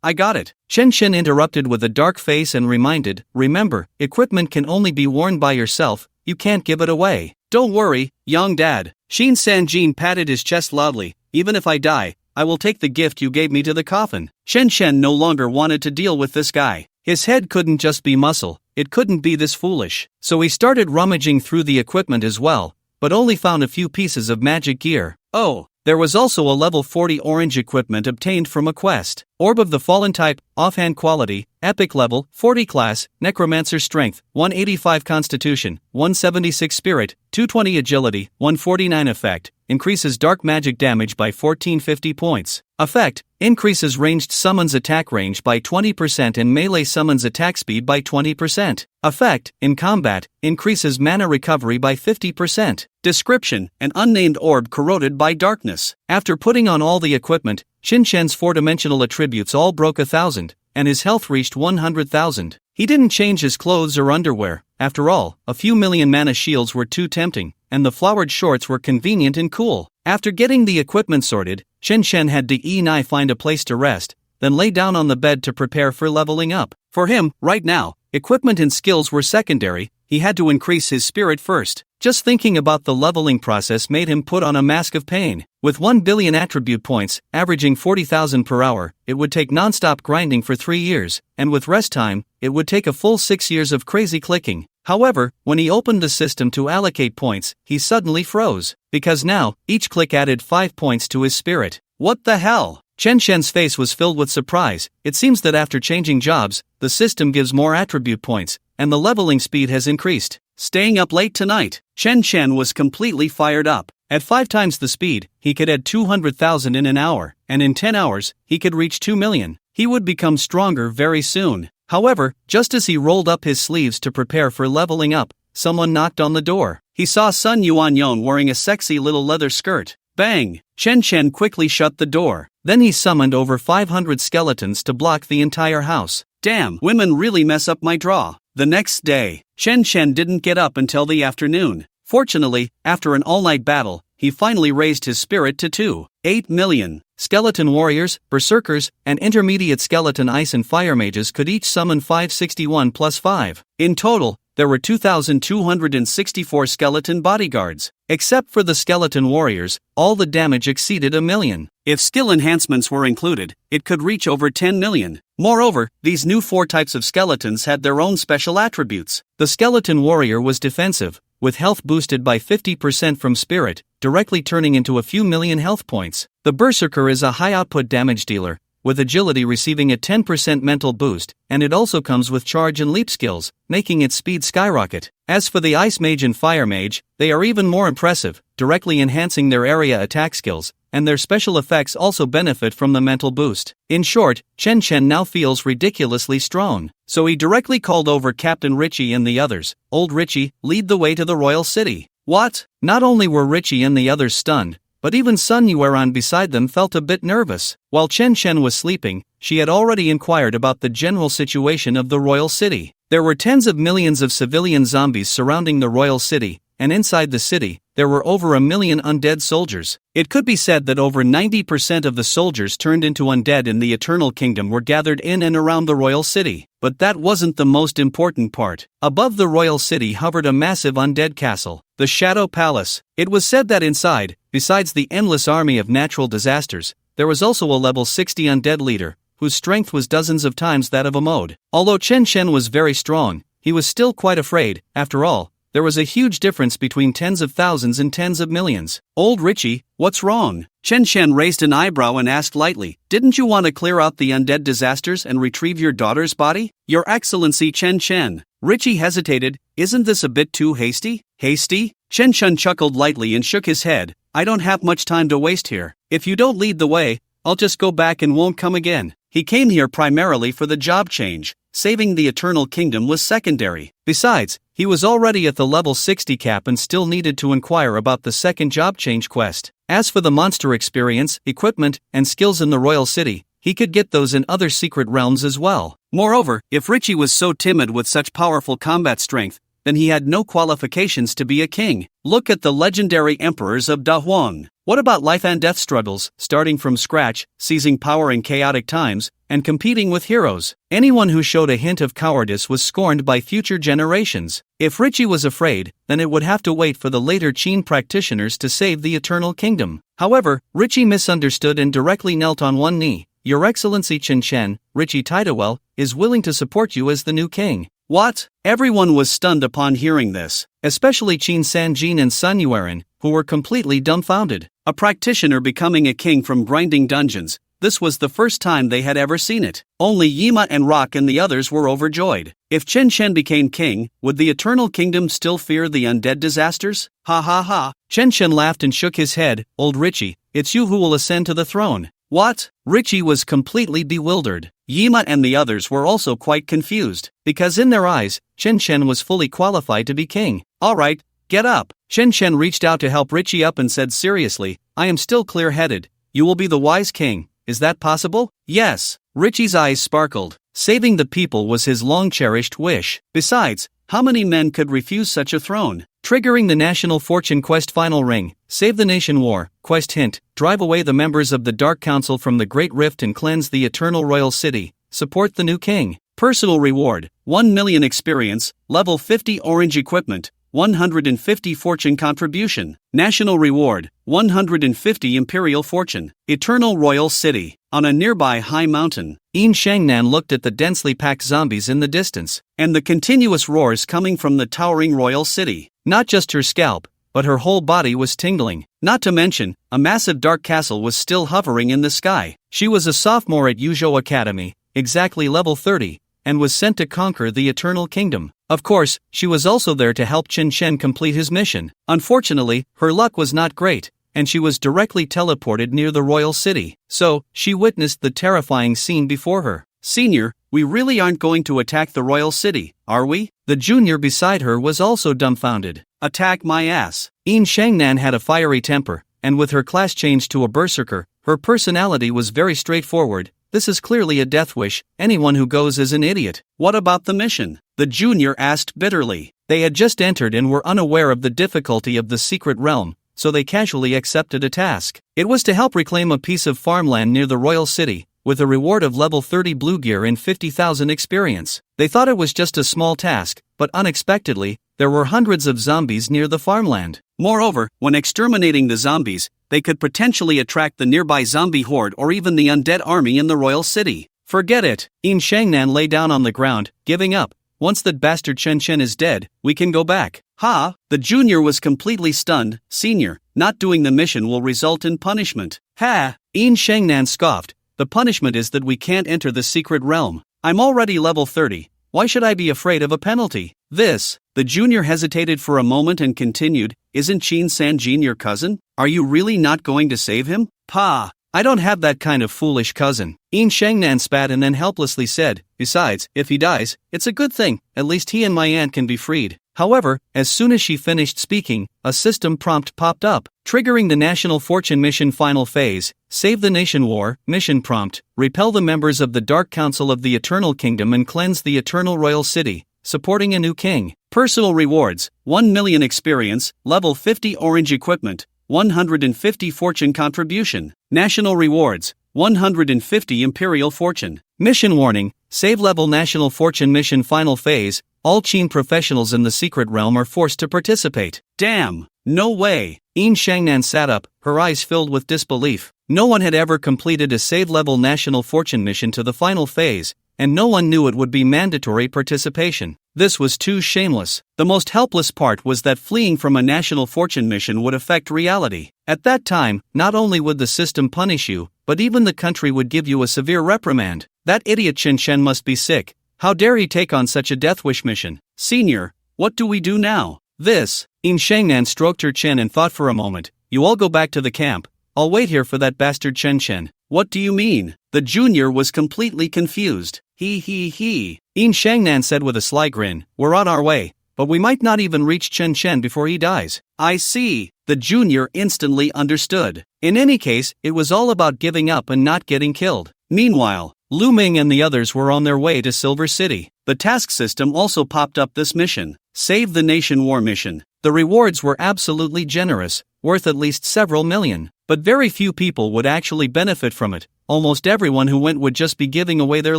I got it. Chen Chen interrupted with a dark face and reminded, remember, equipment can only be worn by yourself, you can't give it away. Don't worry, young dad. Qin Sanjin patted his chest loudly, even if I die, I will take the gift you gave me to the coffin. Chen Chen no longer wanted to deal with this guy. His head couldn't just be muscle, it couldn't be this foolish. So he started rummaging through the equipment as well, but only found a few pieces of magic gear. Oh, there was also a level 40 orange equipment obtained from a quest. Orb of the Fallen type, offhand quality, epic level, 40 class, Necromancer strength, 185 constitution, 176 spirit, 220 agility, 149 effect, increases dark magic damage by 1450 points. Effect, increases ranged summons attack range by 20% and melee summons attack speed by 20%. Effect, in combat, increases mana recovery by 50%. Description, an unnamed orb corroded by darkness. After putting on all the equipment, Qinshen's four-dimensional attributes all broke 1,000, and his health reached 100,000. He didn't change his clothes or underwear. After all, a few million mana shields were too tempting, and the flowered shorts were convenient and cool. After getting the equipment sorted, Qinshen had Yi find a place to rest, then lay down on the bed to prepare for leveling up. For him, right now, equipment and skills were secondary, he had to increase his spirit first. Just thinking about the leveling process made him put on a mask of pain. With 1 billion attribute points, averaging 40,000 per hour, it would take non-stop grinding for 3 years, and with rest time, it would take a full 6 years of crazy clicking. However, when he opened the system to allocate points, he suddenly froze, because now, each click added 5 points to his spirit. What the hell? Qinshen's face was filled with surprise. It seems that after changing jobs, the system gives more attribute points, and the leveling speed has increased. Staying up late tonight, Qinshen was completely fired up. At 5 times the speed, he could add 200,000 in an hour, and in 10 hours, he could reach 2 million. He would become stronger very soon. However, just as he rolled up his sleeves to prepare for leveling up, someone knocked on the door. He saw Sun Yuanyon wearing a sexy little leather skirt. Bang! Qinshen quickly shut the door. Then he summoned over 500 skeletons to block the entire house. Damn, women really mess up my draw. The next day, Qinshen didn't get up until the afternoon. Fortunately, after an all-night battle, he finally raised his spirit to 2.8 million. Skeleton warriors, berserkers, and intermediate skeleton ice and fire mages could each summon 561 plus 5. In total, there were 2,264 skeleton bodyguards. Except for the skeleton warriors, all the damage exceeded 1 million. If skill enhancements were included, it could reach over 10 million. Moreover, these new 4 types of skeletons had their own special attributes. The skeleton warrior was defensive, with health boosted by 50% from spirit, directly turning into a few million health points. The berserker is a high-output damage dealer, with agility receiving a 10% mental boost, and it also comes with charge and leap skills, making its speed skyrocket. As for the ice mage and fire mage, they are even more impressive, directly enhancing their area attack skills, and their special effects also benefit from the mental boost. In short, Qinshen now feels ridiculously strong. So he directly called over Captain Richie and the others. Old Richie, lead the way to the royal city. What? Not only were Richie and the others stunned, but even Sun Yueran beside them felt a bit nervous. While Qinshen was sleeping, she had already inquired about the general situation of the royal city. There were tens of millions of civilian zombies surrounding the royal city, and inside the city, there were over 1 million undead soldiers. It could be said that over 90% of the soldiers turned into undead in the Eternal Kingdom were gathered in and around the royal city. But that wasn't the most important part. Above the royal city hovered a massive undead castle, the Shadow Palace. It was said that inside, besides the endless army of natural disasters, there was also a level 60 undead leader, whose strength was dozens of times that of a mode. Although Qinshen was very strong, he was still quite afraid. After all, there was a huge difference between tens of thousands and tens of millions. Old Richie, what's wrong? Qinshen raised an eyebrow and asked lightly, didn't you want to clear out the undead disasters and retrieve your daughter's body? Your Excellency Qinshen. Richie hesitated, isn't this a bit too hasty? Hasty? Qinshen chuckled lightly and shook his head, I don't have much time to waste here. If you don't lead the way, I'll just go back and won't come again. He came here primarily for the job change. Saving the Eternal Kingdom was secondary. Besides, he was already at the level 60 cap and still needed to inquire about the second job change quest. As for the monster experience, equipment, and skills in the royal city, he could get those in other secret realms as well. Moreover, if Richie was so timid with such powerful combat strength, then he had no qualifications to be a king. Look at the legendary emperors of Dahuang. What about life and death struggles, starting from scratch, seizing power in chaotic times, and competing with heroes? Anyone who showed a hint of cowardice was scorned by future generations. If Richie was afraid, then it would have to wait for the later Qin practitioners to save the Eternal Kingdom. However, Richie misunderstood and directly knelt on one knee. Your Excellency Qinshen, Richie Tidewell, is willing to support you as the new king. What? Everyone was stunned upon hearing this, Especially Qin Sanjin and Sun Yueran, who were completely dumbfounded. a practitioner becoming a king from grinding dungeons. This was the first time they had ever seen it. Only Yima and Rock and the others were overjoyed. If Chen Shen became king, would the Eternal Kingdom still fear the undead disasters? Ha ha ha. Chen Shen laughed and shook his head. Old Richie, it's you who will ascend to the throne. What? Richie was completely bewildered. Yima and the others were also quite confused, because in their eyes, Chen Shen was fully qualified to be king. Alright, get up. Chen Shen reached out to help Richie up and said seriously, I am still clear-headed. You will be the wise king. Is that possible? Yes. Richie's eyes sparkled. Saving the people was his long-cherished wish. Besides, how many men could refuse such a throne? Triggering the National Fortune Quest Final Ring, Save the Nation War, Quest Hint, drive away the members of the Dark Council from the Great Rift and cleanse the Eternal Royal City, support the new king. Personal reward, 1 million experience, level 50 orange equipment, 150 fortune contribution. National reward, 150 imperial fortune. Eternal Royal City, on a nearby high mountain. Yin Shangnan looked at the densely packed zombies in the distance, and the continuous roars coming from the towering royal city. Not just her scalp, but her whole body was tingling. Not to mention, a massive dark castle was still hovering in the sky. She was a sophomore at Yuzhou Academy, exactly level 30, and was sent to conquer the Eternal Kingdom. Of course, she was also there to help Chen Shen complete his mission. Unfortunately, her luck was not great, and she was directly teleported near the royal city. So, she witnessed the terrifying scene before her. Senior, we really aren't going to attack the royal city, are we? The junior beside her was also dumbfounded. Attack my ass. Yin Shangnan had a fiery temper, and with her class changed to a berserker, her personality was very straightforward. This is clearly a death wish. Anyone who goes is an idiot. What about the mission? The junior asked bitterly. They had just entered and were unaware of the difficulty of the secret realm, so they casually accepted a task. It was to help reclaim a piece of farmland near the royal city, with a reward of level 30 blue gear and 50,000 experience. They thought it was just a small task, but unexpectedly, there were hundreds of zombies near the farmland. Moreover, when exterminating the zombies, they could potentially attract the nearby zombie horde or even the undead army in the royal city. Forget it. Yin Shangnan lay down on the ground, giving up. Once that bastard Chen Shen is dead, we can go back. Ha! The junior was completely stunned. Senior, not doing the mission will result in punishment. Ha! Yin Shangnan scoffed. The punishment is that we can't enter the secret realm. I'm already level 30. Why should I be afraid of a penalty? The junior hesitated for a moment and continued, isn't Qin Sanjin your cousin? Are you really not going to save him? Pa! I don't have that kind of foolish cousin. Yin Shangnan spat and then helplessly said, besides, if he dies, it's a good thing, at least he and my aunt can be freed. However, as soon as she finished speaking, a system prompt popped up, triggering the National Fortune Mission Final Phase, Save the Nation War, Mission Prompt, repel the members of the Dark Council of the Eternal Kingdom and cleanse the Eternal Royal City, supporting a new king. Personal rewards, 1 million experience, level 50 orange equipment, 150 fortune contribution. National rewards, 150 imperial fortune. Mission warning, save level National Fortune Mission Final Phase, all Qin professionals in the secret realm are forced to participate. Damn, no way. Yin Shangnan sat up, her eyes filled with disbelief. No one had ever completed a save level National Fortune mission to the final phase, and no one knew it would be mandatory participation. This was too shameless. The most helpless part was that fleeing from a National Fortune mission would affect reality. At that time, not only would the system punish you, but even the country would give you a severe reprimand. That idiot Chen Shen must be sick. How dare he take on such a death wish mission? Senior, what do we do now? Yin Shangnan stroked her chin and thought for a moment. You all go back to the camp. I'll wait here for that bastard Chen Shen. What do you mean? The junior was completely confused. Yin Shangnan said with a sly grin, we're on our way, but we might not even reach Chen Shen before he dies. I see. The junior instantly understood. In any case, it was all about giving up and not getting killed. Meanwhile, Lu Ming and the others were on their way to Silver City. The task system also popped up this mission. Save the Nation War mission. The rewards were absolutely generous, worth at least several million. But very few people would actually benefit from it. Almost everyone who went would just be giving away their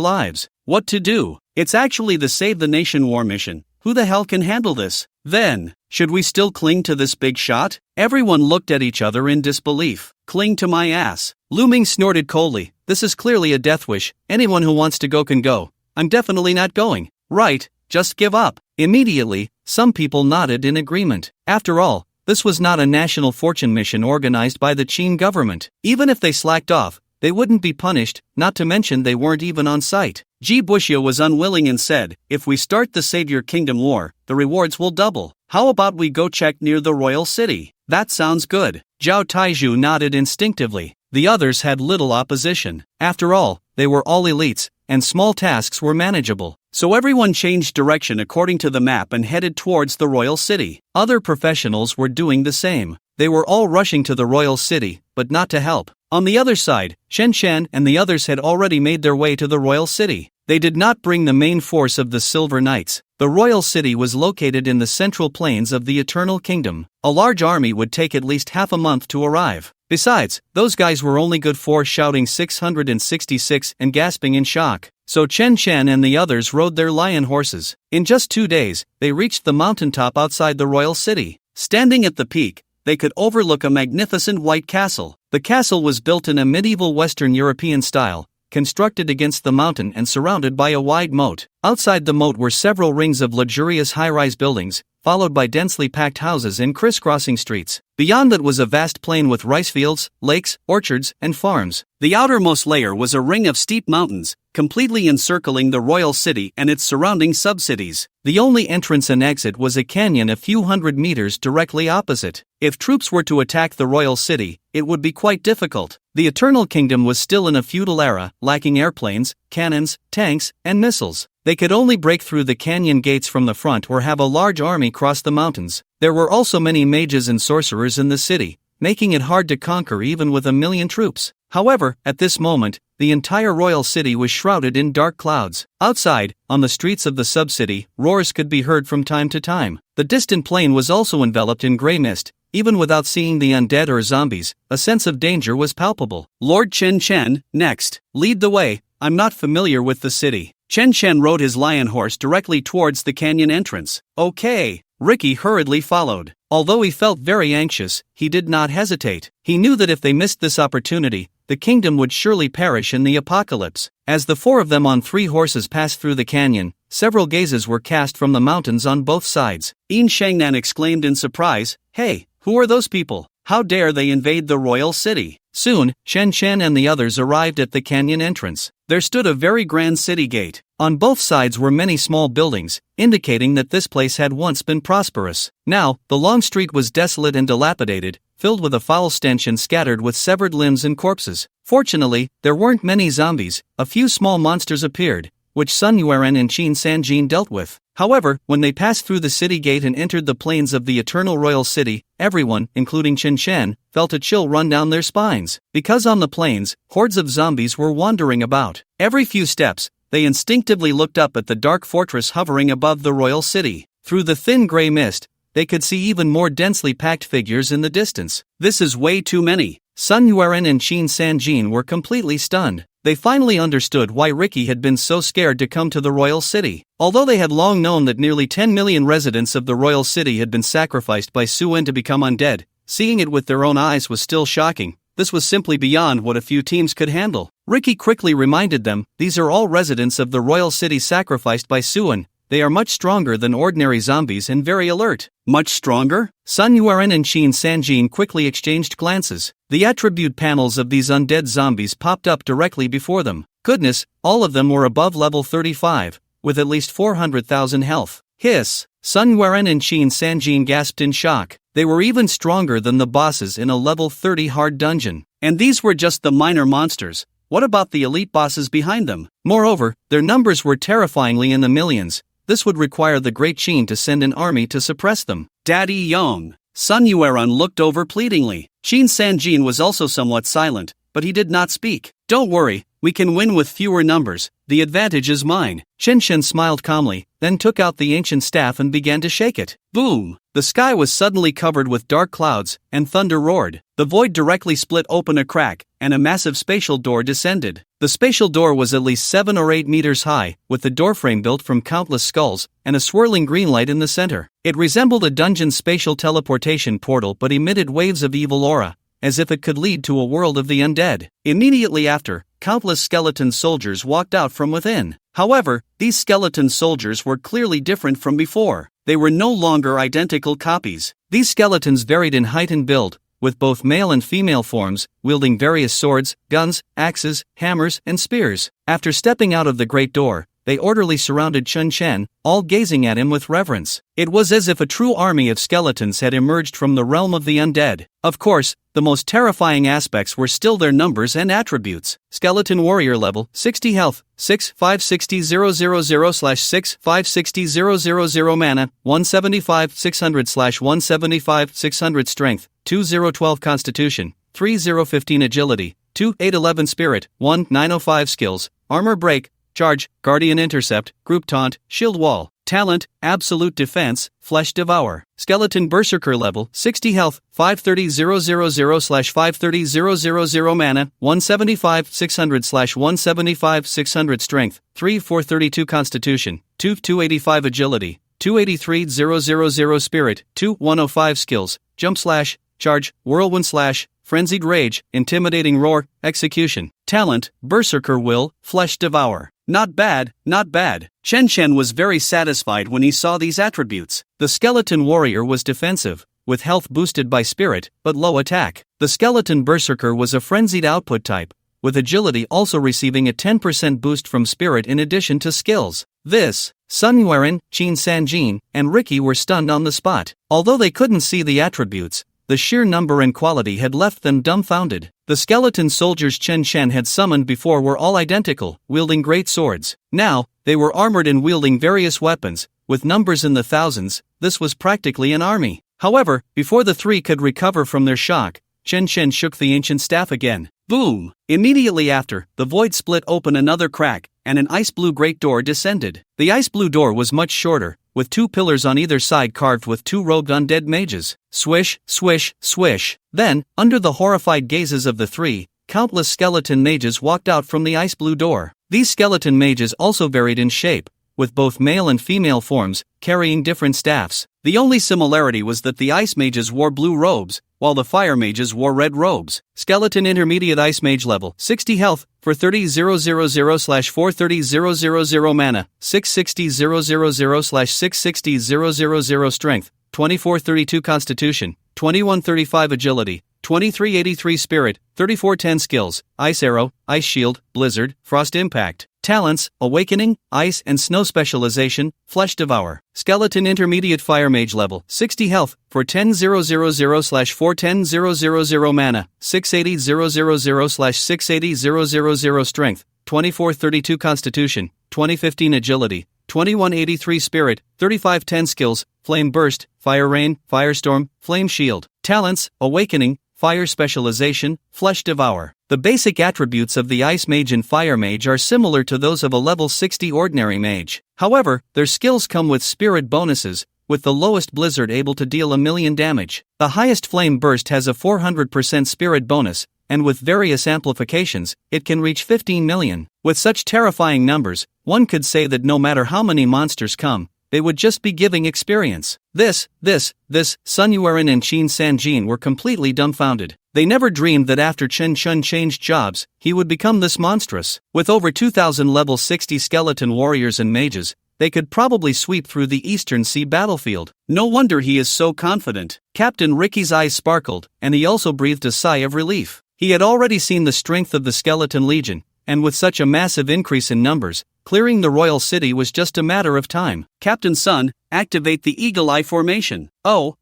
lives. What to do? It's actually the Save the Nation War mission. Who the hell can handle this? Then, should we still cling to this big shot? Everyone looked at each other in disbelief. Cling to my ass. Lu Ming snorted coldly. This is clearly a death wish. Anyone who wants to go can go. I'm definitely not going. Right, just give up. Immediately, some people nodded in agreement. After all, this was not a national fortune mission organized by the Qin government. Even if they slacked off, they wouldn't be punished, not to mention they weren't even on site. Ji Buxia was unwilling and said, if we start the Savior Kingdom War, the rewards will double. How about we go check near the royal city? That sounds good. Zhao Taizhu nodded instinctively. The others had little opposition. After all, they were all elites, and small tasks were manageable. So everyone changed direction according to the map and headed towards the royal city. Other professionals were doing the same. They were all rushing to the royal city, but not to help. On the other side, Shen Shan and the others had already made their way to the royal city. They did not bring the main force of the Silver Knights. The royal city was located in the central plains of the Eternal Kingdom. A large army would take at least half a month to arrive. Besides, those guys were only good for shouting 666 and gasping in shock. So Chen Shan and the others rode their lion horses. In just 2 days, they reached the mountaintop outside the royal city. Standing at the peak, they could overlook a magnificent white castle. The castle was built in a medieval Western European style, constructed against the mountain and surrounded by a wide moat. Outside the moat were several rings of luxurious high-rise buildings, followed by densely packed houses in crisscrossing streets. Beyond that was a vast plain with rice fields, lakes, orchards, and farms. The outermost layer was a ring of steep mountains, completely encircling the royal city and its surrounding subcities. The only entrance and exit was a canyon a few hundred meters directly opposite. If troops were to attack the royal city, it would be quite difficult. The Eternal Kingdom was still in a feudal era, lacking airplanes, cannons, tanks, and missiles. They could only break through the canyon gates from the front or have a large army cross the mountains. There were also many mages and sorcerers in the city, making it hard to conquer even with 1,000,000 troops. However, at this moment, the entire royal city was shrouded in dark clouds. Outside, on the streets of the sub-city, roars could be heard from time to time. The distant plain was also enveloped in gray mist. Even without seeing the undead or zombies, a sense of danger was palpable. Lord Chen Chen, next, lead the way. I'm not familiar with the city. Chen Chen rode his lion horse directly towards the canyon entrance. Okay. Ricky hurriedly followed. Although he felt very anxious, he did not hesitate. He knew that if they missed this opportunity, the kingdom would surely perish in the apocalypse. As the four of them on 3 horses passed through the canyon, several gazes were cast from the mountains on both sides. Yin Shangnan exclaimed in surprise, "Hey, who are those people? How dare they invade the royal city?" Soon, Shen Shan and the others arrived at the canyon entrance. There stood a very grand city gate. On both sides were many small buildings, indicating that this place had once been prosperous. Now, the long street was desolate and dilapidated, filled with a foul stench and scattered with severed limbs and corpses. Fortunately, there weren't many zombies. A few small monsters appeared, which Sun Yueren and Qin Sanjin dealt with. However, when they passed through the city gate and entered the plains of the Eternal Royal City, everyone, including Chen Shan, felt a chill run down their spines. Because on the plains, hordes of zombies were wandering about. Every few steps, they instinctively looked up at the dark fortress hovering above the royal city. Through the thin gray mist, they could see even more densely packed figures in the distance. This is way too many. Sun Yueren and Qin Sanjin were completely stunned. They finally understood why Ricky had been so scared to come to the royal city. Although they had long known that nearly 10 million residents of the royal city had been sacrificed by Suen to become undead, seeing it with their own eyes was still shocking. This was simply beyond what a few teams could handle. Ricky quickly reminded them, these are all residents of the royal city sacrificed by Suen. They are much stronger than ordinary zombies and very alert. Much stronger? Sun Yueren and Qin Sanjin quickly exchanged glances. The attribute panels of these undead zombies popped up directly before them. Goodness, all of them were above level 35, with at least 400,000 health. Hiss! Sun Yueren and Qin Sanjin gasped in shock. They were even stronger than the bosses in a level 30 hard dungeon. And these were just the minor monsters. What about the elite bosses behind them? Moreover, their numbers were terrifyingly in the millions. This would require the Great Qin to send an army to suppress them. Daddy Yong. Sun Yueren looked over pleadingly. Qin Sanjin was also somewhat silent, but he did not speak. Don't worry, we can win with fewer numbers. The advantage is mine. Chen Shen smiled calmly, then took out the ancient staff and began to shake it. Boom! The sky was suddenly covered with dark clouds, and thunder roared. The void directly split open a crack, and a massive spatial door descended. The spatial door was at least 7 or 8 meters high, with the doorframe built from countless skulls, and a swirling green light in the center. It resembled a dungeon's spatial teleportation portal but emitted waves of evil aura, as if it could lead to a world of the undead. Immediately after, countless skeleton soldiers walked out from within. However, these skeleton soldiers were clearly different from before. They were no longer identical copies. These skeletons varied in height and build, with both male and female forms, wielding various swords, guns, axes, hammers, and spears. After stepping out of the great door, they orderly surrounded Chun Chen, all gazing at him with reverence. It was as if a true army of skeletons had emerged from the realm of the undead. Of course, the most terrifying aspects were still their numbers and attributes. Skeleton Warrior level, 60 health, 6 560 000/6 560 000 mana, 175 600/175 600 strength, 2012 constitution, 3015 agility, 2811 spirit, 1905 skills, armor break, charge, guardian intercept, group taunt, shield wall. Talent, absolute defense, flesh devour. Skeleton Berserker level, 60 health, 530 000/530 000 mana, 175 600/175 600 strength, 3432 constitution, 2285 agility, 283 000 spirit, 2105 skills, jump slash, charge, whirlwind slash, frenzied rage, intimidating roar, execution. Talent, Berserker will, flesh devour. Not bad, not bad. Chen Chen was very satisfied when he saw these attributes. The Skeleton Warrior was defensive, with health boosted by spirit, but low attack. The Skeleton Berserker was a frenzied output type, with agility also receiving a 10% boost from spirit in addition to skills. Sun Yuan, Qin Sanjin, and Ricky were stunned on the spot. Although they couldn't see the attributes, the sheer number and quality had left them dumbfounded. The skeleton soldiers Chen Chen had summoned before were all identical, wielding great swords. Now, they were armored and wielding various weapons, with numbers in the thousands. This was practically an army. However, before the three could recover from their shock, Chen Chen shook the ancient staff again. Boom! Immediately after, the void split open another crack, and an ice-blue great door descended. The ice-blue door was much shorter, with two pillars on either side carved with two robed undead mages. Swish, swish, swish. Then, under the horrified gazes of the three, countless skeleton mages walked out from the ice-blue door. These skeleton mages also varied in shape, with both male and female forms, carrying different staffs. The only similarity was that the ice mages wore blue robes, while the fire mages wore red robes. Skeleton Intermediate Ice Mage level, 60 health, for 30,000/430 000 mana, 660 000/660 000 strength, 2432 constitution, 2135 agility, 2383 spirit, 3410 skills, ice arrow, ice shield, blizzard, frost impact. Talents, awakening, ice and snow specialization, flesh devour. Skeleton Intermediate Fire Mage level, 60 health, for 10,000/410 000 mana, 680 000/680 000 strength, 2432 constitution, 2015 agility, 2183 spirit, 3510 skills, flame burst, fire rain, firestorm, flame shield. Talents, awakening, fire specialization, flesh devour. The basic attributes of the Ice Mage and Fire Mage are similar to those of a level 60 ordinary mage. However, their skills come with spirit bonuses, with the lowest Blizzard able to deal 1,000,000 damage. The highest Flame Burst has a 400% spirit bonus, and with various amplifications, it can reach 15 million. With such terrifying numbers, one could say that no matter how many monsters come, they would just be giving experience. Sun Yuan and Qin Sanjin were completely dumbfounded. They never dreamed that after Chen Chen changed jobs, he would become this monstrous. With over 2,000 level 60 skeleton warriors and mages, they could probably sweep through the Eastern Sea battlefield. No wonder he is so confident. Captain Ricky's eyes sparkled, and he also breathed a sigh of relief. He had already seen the strength of the Skeleton Legion, and with such a massive increase in numbers, clearing the royal city was just a matter of time. Captain Sun, activate the Eagle Eye formation. Oh.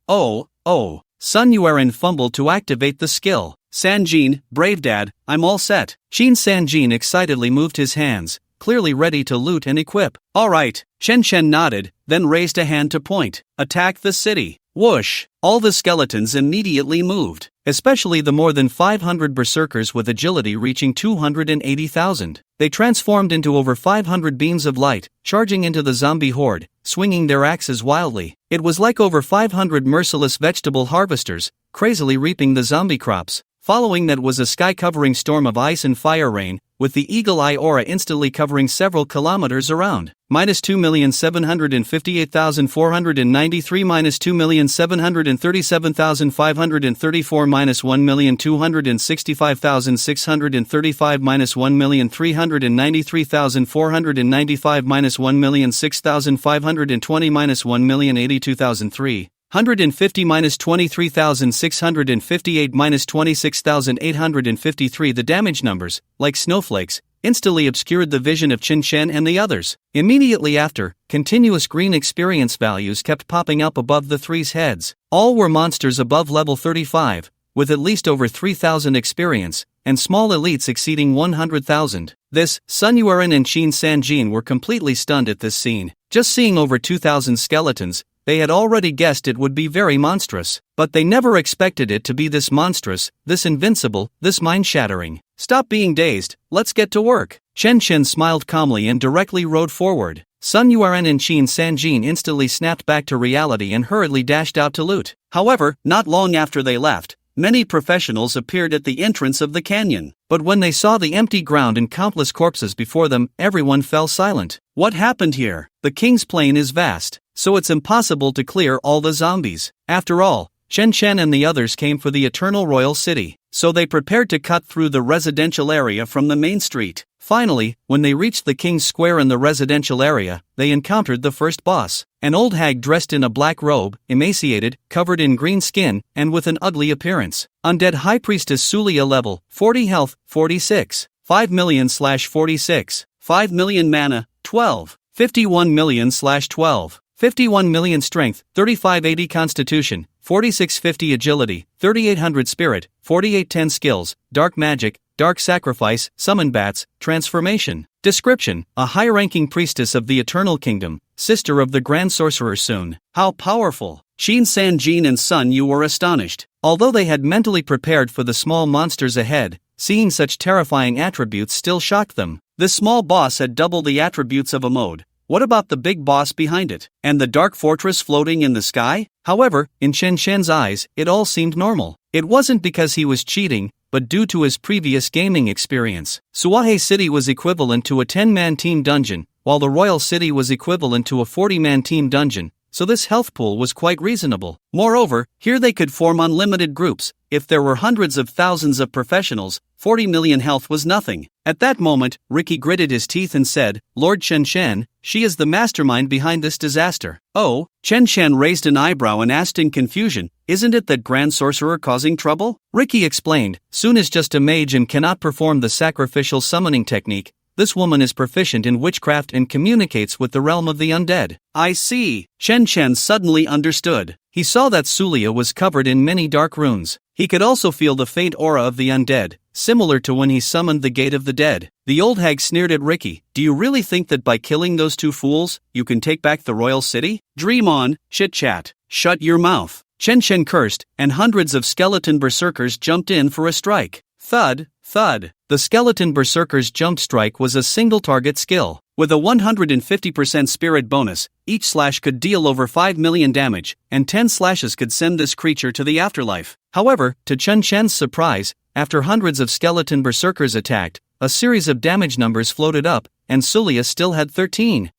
Sun Yuan fumbled to activate the skill. Sanjin, brave dad, I'm all set. Qin Sanjin excitedly moved his hands, clearly ready to loot and equip. Alright, Chen Chen nodded, then raised a hand to point. Attack the city. Whoosh! All the skeletons immediately moved, especially the more than 500 berserkers with agility reaching 280,000. They transformed into over 500 beams of light, charging into the zombie horde, swinging their axes wildly. It was like over 500 merciless vegetable harvesters, crazily reaping the zombie crops. Following that was a sky-covering storm of ice and fire rain, with the eagle eye aura instantly covering several kilometers around. -2,758,493 -2,737,534 -1,265,635 -1,393,495 -1,006,520 -1,082,003 150 -23,658 -26,853. The damage numbers, like snowflakes, instantly obscured the vision of Qin Shen and the others. Immediately after, continuous green experience values kept popping up above the three's heads. All were monsters above level 35, with at least over 3,000 experience, and small elites exceeding 100,000. This, Sun Yuan and Qin Sanjin were completely stunned at this scene. Just seeing over 2,000 skeletons, they had already guessed it would be very monstrous, but they never expected it to be this monstrous, this invincible, this mind-shattering. Stop being dazed, let's get to work. Chen Shen smiled calmly and directly rode forward. Sun Yuan and Qin Sanjin instantly snapped back to reality and hurriedly dashed out to loot. However, not long after they left, many professionals appeared at the entrance of the canyon. But when they saw the empty ground and countless corpses before them, everyone fell silent. What happened here? The king's plain is vast, so it's impossible to clear all the zombies. After all, Chen Shen and the others came for the Eternal Royal City, so they prepared to cut through the residential area from the main street. Finally, when they reached the King's Square in the residential area, they encountered the first boss, an old hag dressed in a black robe, emaciated, covered in green skin, and with an ugly appearance. Undead High Priestess Sulia level, 40 health, 46, 5 million/46, 5 million mana, 12, 51 million/12, 51 million strength, 3580 constitution, 4650 agility, 3800 spirit, 4810 skills, dark magic, dark sacrifice, summon bats, transformation. Description: a high-ranking priestess of the Eternal Kingdom, sister of the Grand Sorcerer Sun. How powerful! Qin Sanjin and Sun Yu were astonished. Although they had mentally prepared for the small monsters ahead, seeing such terrifying attributes still shocked them. This small boss had double the attributes of a mode. What about the big boss behind it? And the dark fortress floating in the sky? However, in Chen Shen's eyes, it all seemed normal. It wasn't because he was cheating, but due to his previous gaming experience. Suahe City was equivalent to a 10-man team dungeon, while the Royal City was equivalent to a 40-man team dungeon, so this health pool was quite reasonable. Moreover, here they could form unlimited groups. If there were hundreds of thousands of professionals, 40 million health was nothing. At that moment, Ricky gritted his teeth and said, "Lord Chen Shen, she is the mastermind behind this disaster." Oh, Chen Shen raised an eyebrow and asked in confusion, "Isn't it that Grand Sorcerer causing trouble?" Ricky explained, "Sun is just a mage and cannot perform the sacrificial summoning technique. This woman is proficient in witchcraft and communicates with the realm of the undead." I see. Chen Shen suddenly understood. He saw that Sulia was covered in many dark runes. He could also feel the faint aura of the undead, similar to when he summoned the Gate of the Dead. The old hag sneered at Ricky. "Do you really think that by killing those two fools, you can take back the royal city? Dream on, chit-chat. Shut your mouth." Chen Shen cursed, and hundreds of skeleton berserkers jumped in for a strike. Thud, thud. The skeleton berserker's jump strike was a single-target skill. With a 150% spirit bonus, each slash could deal over 5 million damage, and 10 slashes could send this creature to the afterlife. However, to Chen Shen's surprise, after hundreds of skeleton berserkers attacked, a series of damage numbers floated up, and Sulia still had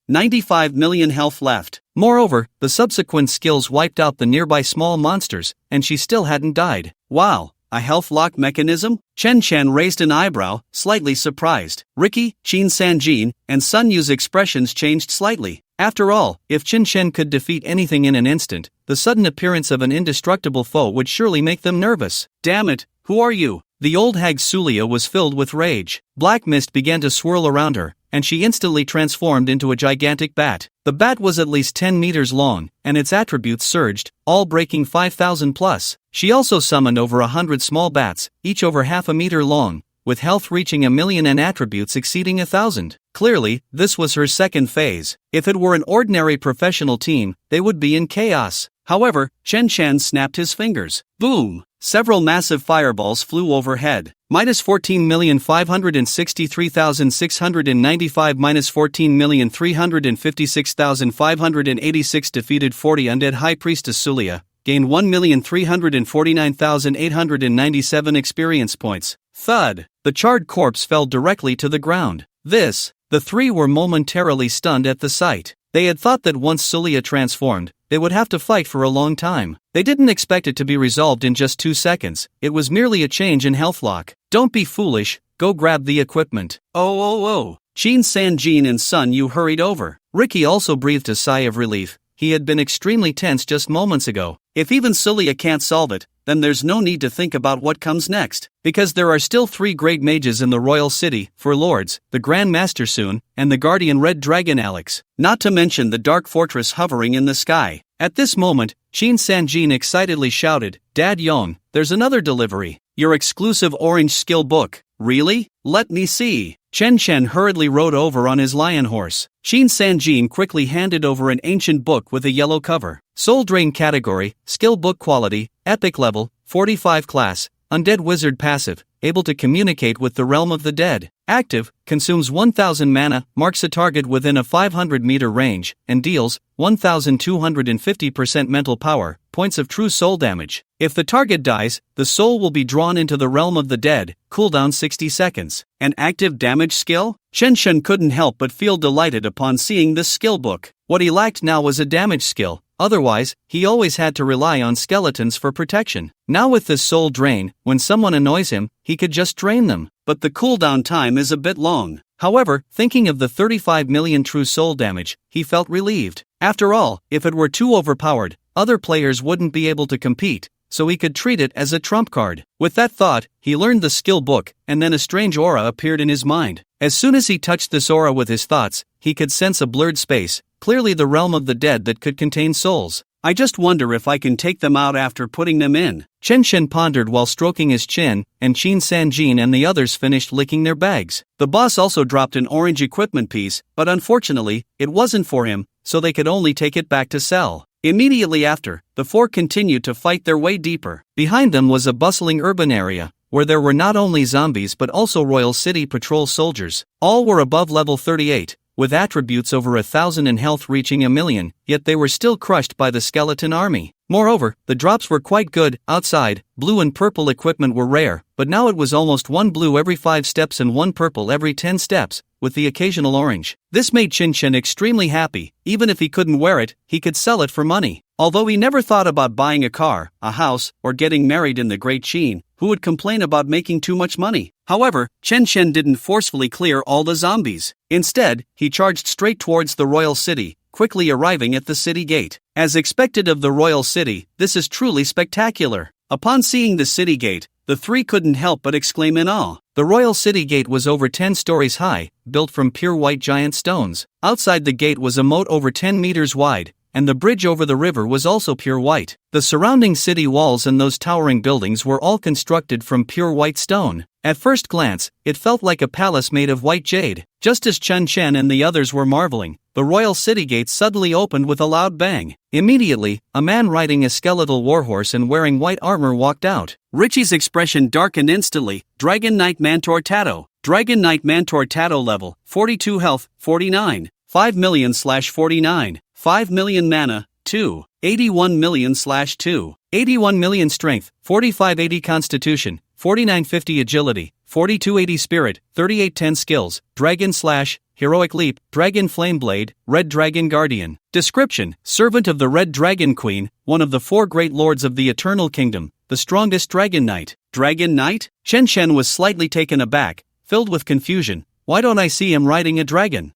95 million health left. Moreover, the subsequent skills wiped out the nearby small monsters, and she still hadn't died. Wow! A health lock mechanism? Chen Shen raised an eyebrow, slightly surprised. Ricky, Qin Sanjin, and Sun Yu's expressions changed slightly. After all, if Chen Shen could defeat anything in an instant, the sudden appearance of an indestructible foe would surely make them nervous. Damn it, who are you? The old hag Sulia was filled with rage. Black mist began to swirl around her, and she instantly transformed into a gigantic bat. The bat was at least 10 meters long, and its attributes surged, all breaking 5,000 plus. She also summoned over 100 small bats, each over half a meter long, with health reaching 1,000,000 and attributes exceeding 1,000. Clearly, this was her second phase. If it were an ordinary professional team, they would be in chaos. However, Chen Shen snapped his fingers. Boom! Several massive fireballs flew overhead. -14,563,695 -14,356,586 defeated 40 undead High Priestess Sulia, gained 1,349,897 experience points. Thud! The charred corpse fell directly to the ground. The three were momentarily stunned at the sight. They had thought that once Sulia transformed, they would have to fight for a long time. They didn't expect it to be resolved in just 2 seconds. It was merely a change in health lock. Don't be foolish, go grab the equipment. Oh. Shin Sanjin and Sun Yu hurried over. Ricky also breathed a sigh of relief. He had been extremely tense just moments ago. If even Sulia can't solve it, then there's no need to think about what comes next. Because there are still 3 great mages in the royal city, for lords, the Grand Master Soon, and the guardian Red Dragon Alex. Not to mention the dark fortress hovering in the sky. At this moment, Shin Sanjin excitedly shouted, Dad Yong, there's another delivery. Your exclusive orange skill book. Really? Let me see. Chen Chen hurriedly rode over on his lion horse. Shin Sanjin quickly handed over an ancient book with a yellow cover. Soul Drain category, skill book quality, epic level, 45 class, undead wizard passive, able to communicate with the realm of the dead. Active, consumes 1000 mana, marks a target within a 500-meter range, and deals 1250% mental power, points of true soul damage. If the target dies, the soul will be drawn into the realm of the dead, cooldown 60 seconds. An active damage skill? Chen Shen couldn't help but feel delighted upon seeing this skill book. What he lacked now was a damage skill. Otherwise, he always had to rely on skeletons for protection. Now with this soul drain, when someone annoys him, he could just drain them. But the cooldown time is a bit long. However, thinking of the 35 million true soul damage, he felt relieved. After all, if it were too overpowered, other players wouldn't be able to compete, so he could treat it as a trump card. With that thought, he learned the skill book, and then a strange aura appeared in his mind. As soon as he touched this aura with his thoughts, he could sense a blurred space, clearly the realm of the dead that could contain souls. I just wonder if I can take them out after putting them in. Chen Shen pondered while stroking his chin, and Shin Sanjin and the others finished licking their bags. The boss also dropped an orange equipment piece, but unfortunately, it wasn't for him, so they could only take it back to sell. Immediately after, the 4 continued to fight their way deeper. Behind them was a bustling urban area, where there were not only zombies but also Royal City Patrol soldiers. All were above level 38. With attributes over 1,000 and health reaching 1,000,000, yet they were still crushed by the skeleton army. Moreover, the drops were quite good. Outside, blue and purple equipment were rare, but now it was almost 1 blue every 5 steps and 1 purple every 10 steps, with the occasional orange. This made Chin Chen extremely happy. Even if he couldn't wear it, he could sell it for money. Although he never thought about buying a car, a house, or getting married in the Great Sheen, who would complain about making too much money. However, Chen Chen didn't forcefully clear all the zombies. Instead, he charged straight towards the royal city, quickly arriving at the city gate. As expected of the royal city, this is truly spectacular. Upon seeing the city gate, the 3 couldn't help but exclaim in awe. The royal city gate was over 10 stories high, built from pure white giant stones. Outside the gate was a moat over 10 meters wide, and the bridge over the river was also pure white. The surrounding city walls and those towering buildings were all constructed from pure white stone. At first glance, it felt like a palace made of white jade. Just as Chen Chen and the others were marveling, the royal city gate suddenly opened with a loud bang. Immediately, a man riding a skeletal warhorse and wearing white armor walked out. Richie's expression darkened instantly. Dragon Knight Mantor Tato. Dragon Knight Mantor Tato level, 42 health, 49, 5 million/49, 5 million mana, 2, 81 million/2, 81 million strength, 4580 constitution, 4950 agility, 4280 spirit, 3810 skills, dragon slash, heroic leap, dragon flame blade, red dragon guardian. Description: servant of the Red Dragon Queen, one of the 4 great lords of the Eternal Kingdom, the strongest dragon knight. Dragon knight? Chen Chen was slightly taken aback, filled with confusion. Why don't I see him riding a dragon?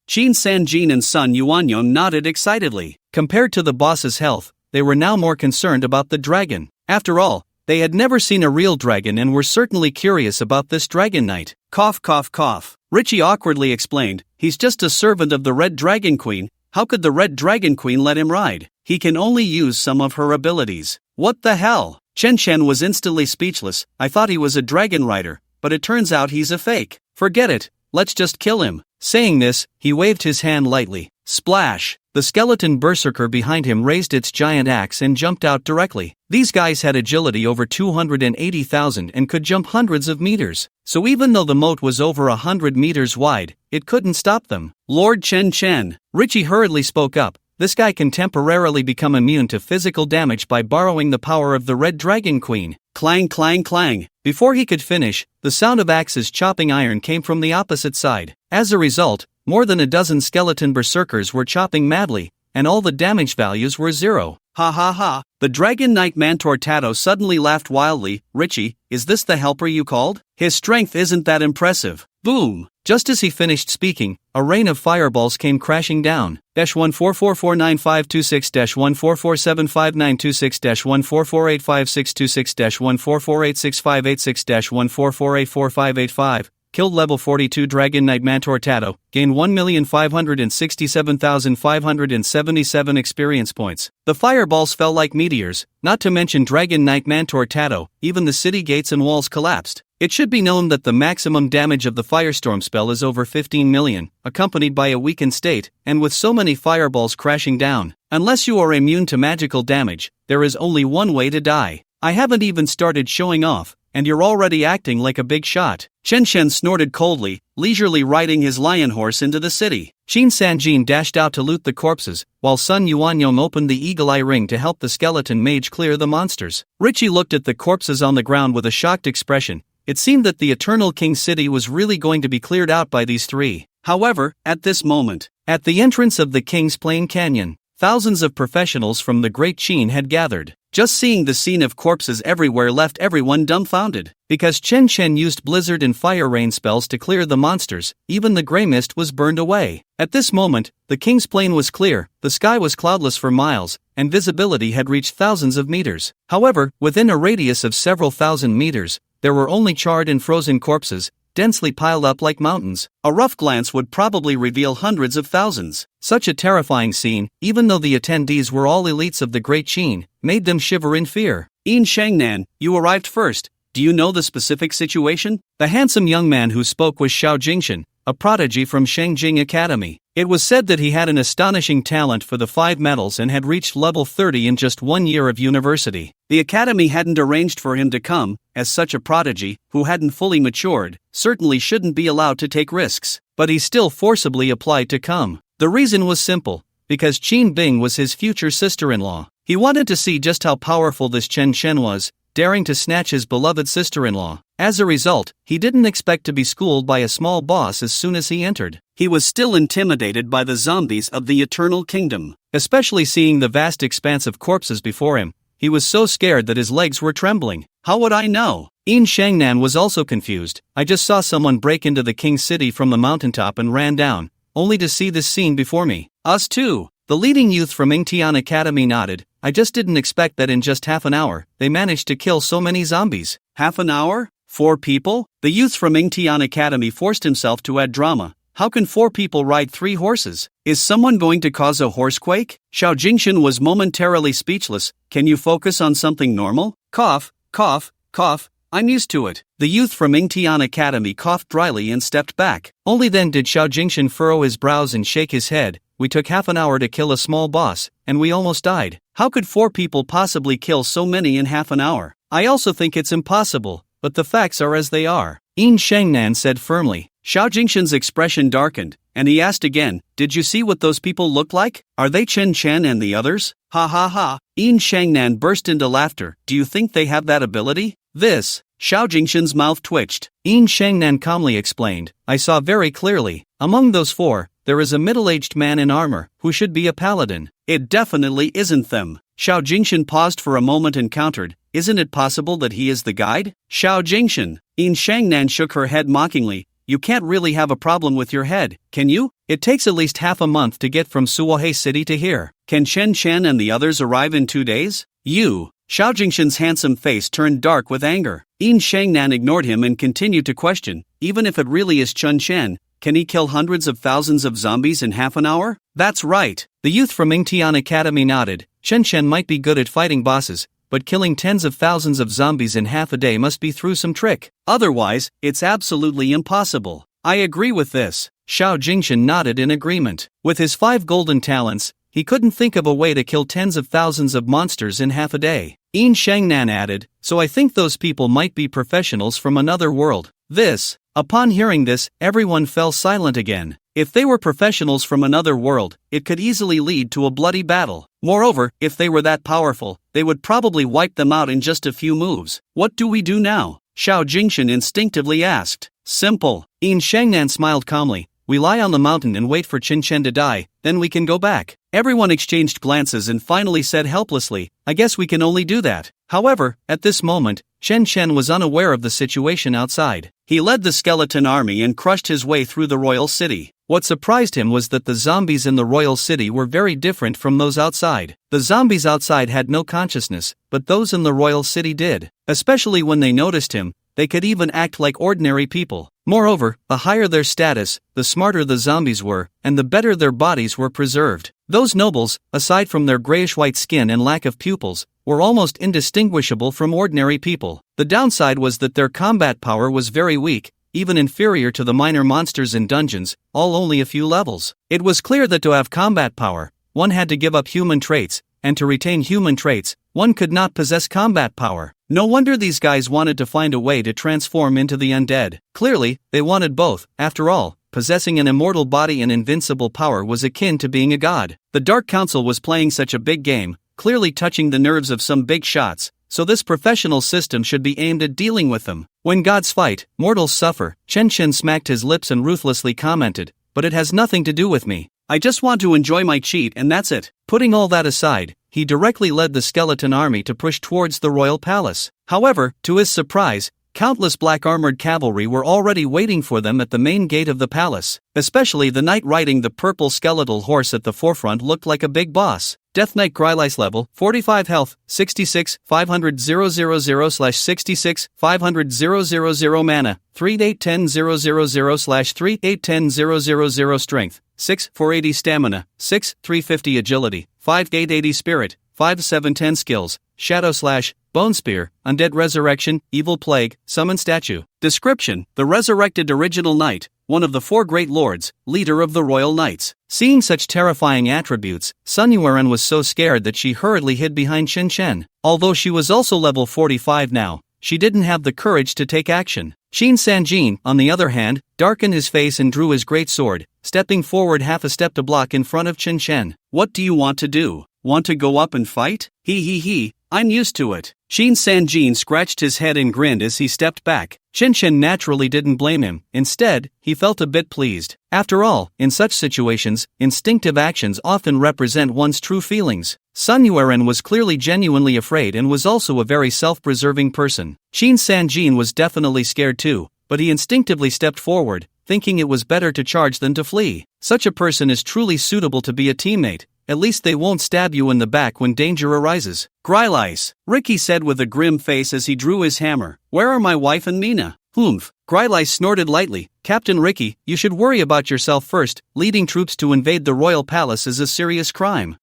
Shin Sanjin and Sun Yuanyong nodded excitedly. Compared to the boss's health, they were now more concerned about the dragon. After all, they had never seen a real dragon and were certainly curious about this dragon knight. Cough cough cough. Richie awkwardly explained, he's just a servant of the Red Dragon Queen. How could the Red Dragon Queen let him ride? He can only use some of her abilities. What the hell? Chen Chen was instantly speechless. I thought he was a dragon rider, but it turns out he's a fake. Forget it, let's just kill him. Saying this, he waved his hand lightly. Splash! The skeleton berserker behind him raised its giant axe and jumped out directly. These guys had agility over 280,000 and could jump hundreds of meters. So even though the moat was over 100 meters wide, it couldn't stop them. Lord Chen Chen. Richie hurriedly spoke up. this guy can temporarily become immune to physical damage by borrowing the power of the Red Dragon Queen. Clang clang clang. Before he could finish, the sound of axes chopping iron came from the opposite side. As a result, more than a dozen skeleton berserkers were chopping madly, and all the damage values were 0. Ha ha ha. The Dragon Knight Mantor Tato suddenly laughed wildly. Richie, is this the helper you called? His strength isn't that impressive. Boom! Just as he finished speaking, a rain of fireballs came crashing down. 144495226-144785626-14486586586-144848585. Killed level 42 Dragon Knight Mantor Tato, gained 1,567,577 experience points. The fireballs fell like meteors, not to mention Dragon Knight Mantor Tato, even the city gates and walls collapsed. It should be known that the maximum damage of the firestorm spell is over 15 million, accompanied by a weakened state, and with so many fireballs crashing down. Unless you are immune to magical damage, there is only one way to die. I haven't even started showing off, and you're already acting like a big shot. Chen Chen snorted coldly, leisurely riding his lion horse into the city. Qin Sanjin dashed out to loot the corpses, while Sun Yuanyong opened the Eagle Eye Ring to help the skeleton mage clear the monsters. Richie looked at the corpses on the ground with a shocked expression. It seemed that the Eternal King City was really going to be cleared out by these three. However, at this moment, at the entrance of the King's Plain Canyon, thousands of professionals from the Great Qin had gathered. Just seeing the scene of corpses everywhere left everyone dumbfounded. Because Chen Chen used blizzard and fire rain spells to clear the monsters, even the gray mist was burned away. At this moment, the King's Plain was clear, the sky was cloudless for miles, and visibility had reached thousands of meters. However, within a radius of several thousand meters, there were only charred and frozen corpses, densely piled up like mountains. A rough glance would probably reveal hundreds of thousands. Such a terrifying scene, even though the attendees were all elites of the Great Qin, made them shiver in fear. Yin Shangnan, you arrived first. Do you know the specific situation? The handsome young man who spoke was Xiao Jingshan, a prodigy from Shengjing Academy. It was said that he had an astonishing talent for the 5 metals and had reached level 30 in just 1 year of university. The academy hadn't arranged for him to come, as such a prodigy, who hadn't fully matured, certainly shouldn't be allowed to take risks. But he still forcibly applied to come. The reason was simple, because Qin Bing was his future sister-in-law. He wanted to see just how powerful this Chen Chen was, daring to snatch his beloved sister-in-law. As a result, he didn't expect to be schooled by a small boss as soon as he entered. He was still intimidated by the zombies of the Eternal Kingdom. Especially seeing the vast expanse of corpses before him, he was so scared that his legs were trembling. How would I know? Yin Shangnan was also confused. I just saw someone break into the king's city from the mountaintop and ran down, only to see this scene before me. Us too. The leading youth from Ingtian Academy nodded. I just didn't expect that in just half an hour, they managed to kill so many zombies. Half an hour? 4 people? The youth from Ingtian Academy forced himself to add drama. How can 4 people ride 3 horses? Is someone going to cause a horsequake? Xiao Jingshan was momentarily speechless. Can you focus on something normal? Cough, cough, cough. I'm used to it. The youth from Ingtian Academy coughed dryly and stepped back. Only then did Xiao Jingshan furrow his brows and shake his head. We took half an hour to kill a small boss, and we almost died. How could 4 people possibly kill so many in half an hour? I also think it's impossible, but the facts are as they are, Yin Shangnan said firmly. Xiao Jingshan's expression darkened, and he asked again, did you see what those people looked like? Are they Chen Chen and the others? Ha ha ha. Yin Shangnan burst into laughter. Do you think they have that ability? This. Xiao Jingshan's mouth twitched. Yin Shangnan calmly explained, I saw very clearly. Among those 4, there is a middle-aged man in armor, who should be a paladin. It definitely isn't them. Xiao Jingshan paused for a moment and countered, isn't it possible that he is the guide? Xiao Jingshan. Yin Shangnan shook her head mockingly. You can't really have a problem with your head, can you? It takes at least half a month to get from Suohe City to here. Can Chen Chen and the others arrive in 2 days? You. Xiao Jingshan's handsome face turned dark with anger. Yin Shangnan ignored him and continued to question, even if it really is Chen Chen, can he kill hundreds of thousands of zombies in half an hour? That's right. The youth from Ingtian Academy nodded. Chen Chen might be good at fighting bosses, but killing tens of thousands of zombies in half a day must be through some trick. Otherwise, it's absolutely impossible. I agree with this. Xiao Jingshan nodded in agreement. With his 5 golden talents, he couldn't think of a way to kill tens of thousands of monsters in half a day. Yin Shangnan added, so I think those people might be professionals from another world. This. Upon hearing this, everyone fell silent again. If they were professionals from another world, it could easily lead to a bloody battle. Moreover, if they were that powerful, they would probably wipe them out in just a few moves. What do we do now? Xiao Jingshan instinctively asked. Simple. Yin Shangnan smiled calmly. We lie on the mountain and wait for Qin Shen to die, then we can go back. Everyone exchanged glances and finally said helplessly, I guess we can only do that. However, at this moment, Chen Shen was unaware of the situation outside. He led the skeleton army and crushed his way through the royal city. What surprised him was that the zombies in the royal city were very different from those outside. The zombies outside had no consciousness, but those in the royal city did. Especially when they noticed him, they could even act like ordinary people. Moreover, the higher their status, the smarter the zombies were, and the better their bodies were preserved. Those nobles, aside from their grayish-white skin and lack of pupils, were almost indistinguishable from ordinary people. The downside was that their combat power was very weak, even inferior to the minor monsters in dungeons, all only a few levels. It was clear that to have combat power, one had to give up human traits, and to retain human traits, one could not possess combat power. No wonder these guys wanted to find a way to transform into the undead. Clearly, they wanted both. After all, possessing an immortal body and invincible power was akin to being a god. The Dark Council was playing such a big game, clearly touching the nerves of some big shots, so this professional system should be aimed at dealing with them. When gods fight, mortals suffer. Chen Shen smacked his lips and ruthlessly commented, but it has nothing to do with me. I just want to enjoy my cheat and that's it. Putting all that aside, he directly led the skeleton army to push towards the royal palace. However, to his surprise, countless black-armored cavalry were already waiting for them at the main gate of the palace. Especially the knight riding the purple skeletal horse at the forefront looked like a big boss. Death Knight Grylice level, 45 health, 66, 500 000/66, 500 000 mana, 3810 000/3810 000 strength, 6, 480 stamina, 6, 350 agility, 5, 880 spirit, 5, 710 skills, Shadow Slash, Bone Spear, Undead Resurrection, Evil Plague, Summon Statue. Description: the resurrected original knight, one of the four great lords, leader of the royal knights. Seeing such terrifying attributes, Sun Yueren was so scared that she hurriedly hid behind Qin Shen. Although she was also level 45 now, she didn't have the courage to take action. Qin Sanjin, on the other hand, darkened his face and drew his great sword, stepping forward half a step to block in front of Qin Shen. What do you want to do? Want to go up and fight? He, I'm used to it. Qin Sanjin scratched his head and grinned as he stepped back. Qin Shen naturally didn't blame him. Instead, he felt a bit pleased. After all, in such situations, instinctive actions often represent one's true feelings. Sun Yueren was clearly genuinely afraid and was also a very self-preserving person. Qin Sanjin was definitely scared too, but he instinctively stepped forward, thinking it was better to charge than to flee. Such a person is truly suitable to be a teammate. At least they won't stab you in the back when danger arises. Grylice, Ricky said with a grim face as he drew his hammer. Where are my wife and Mina? Humph. Grylice snorted lightly. Captain Ricky, you should worry about yourself first. Leading troops to invade the royal palace is a serious crime.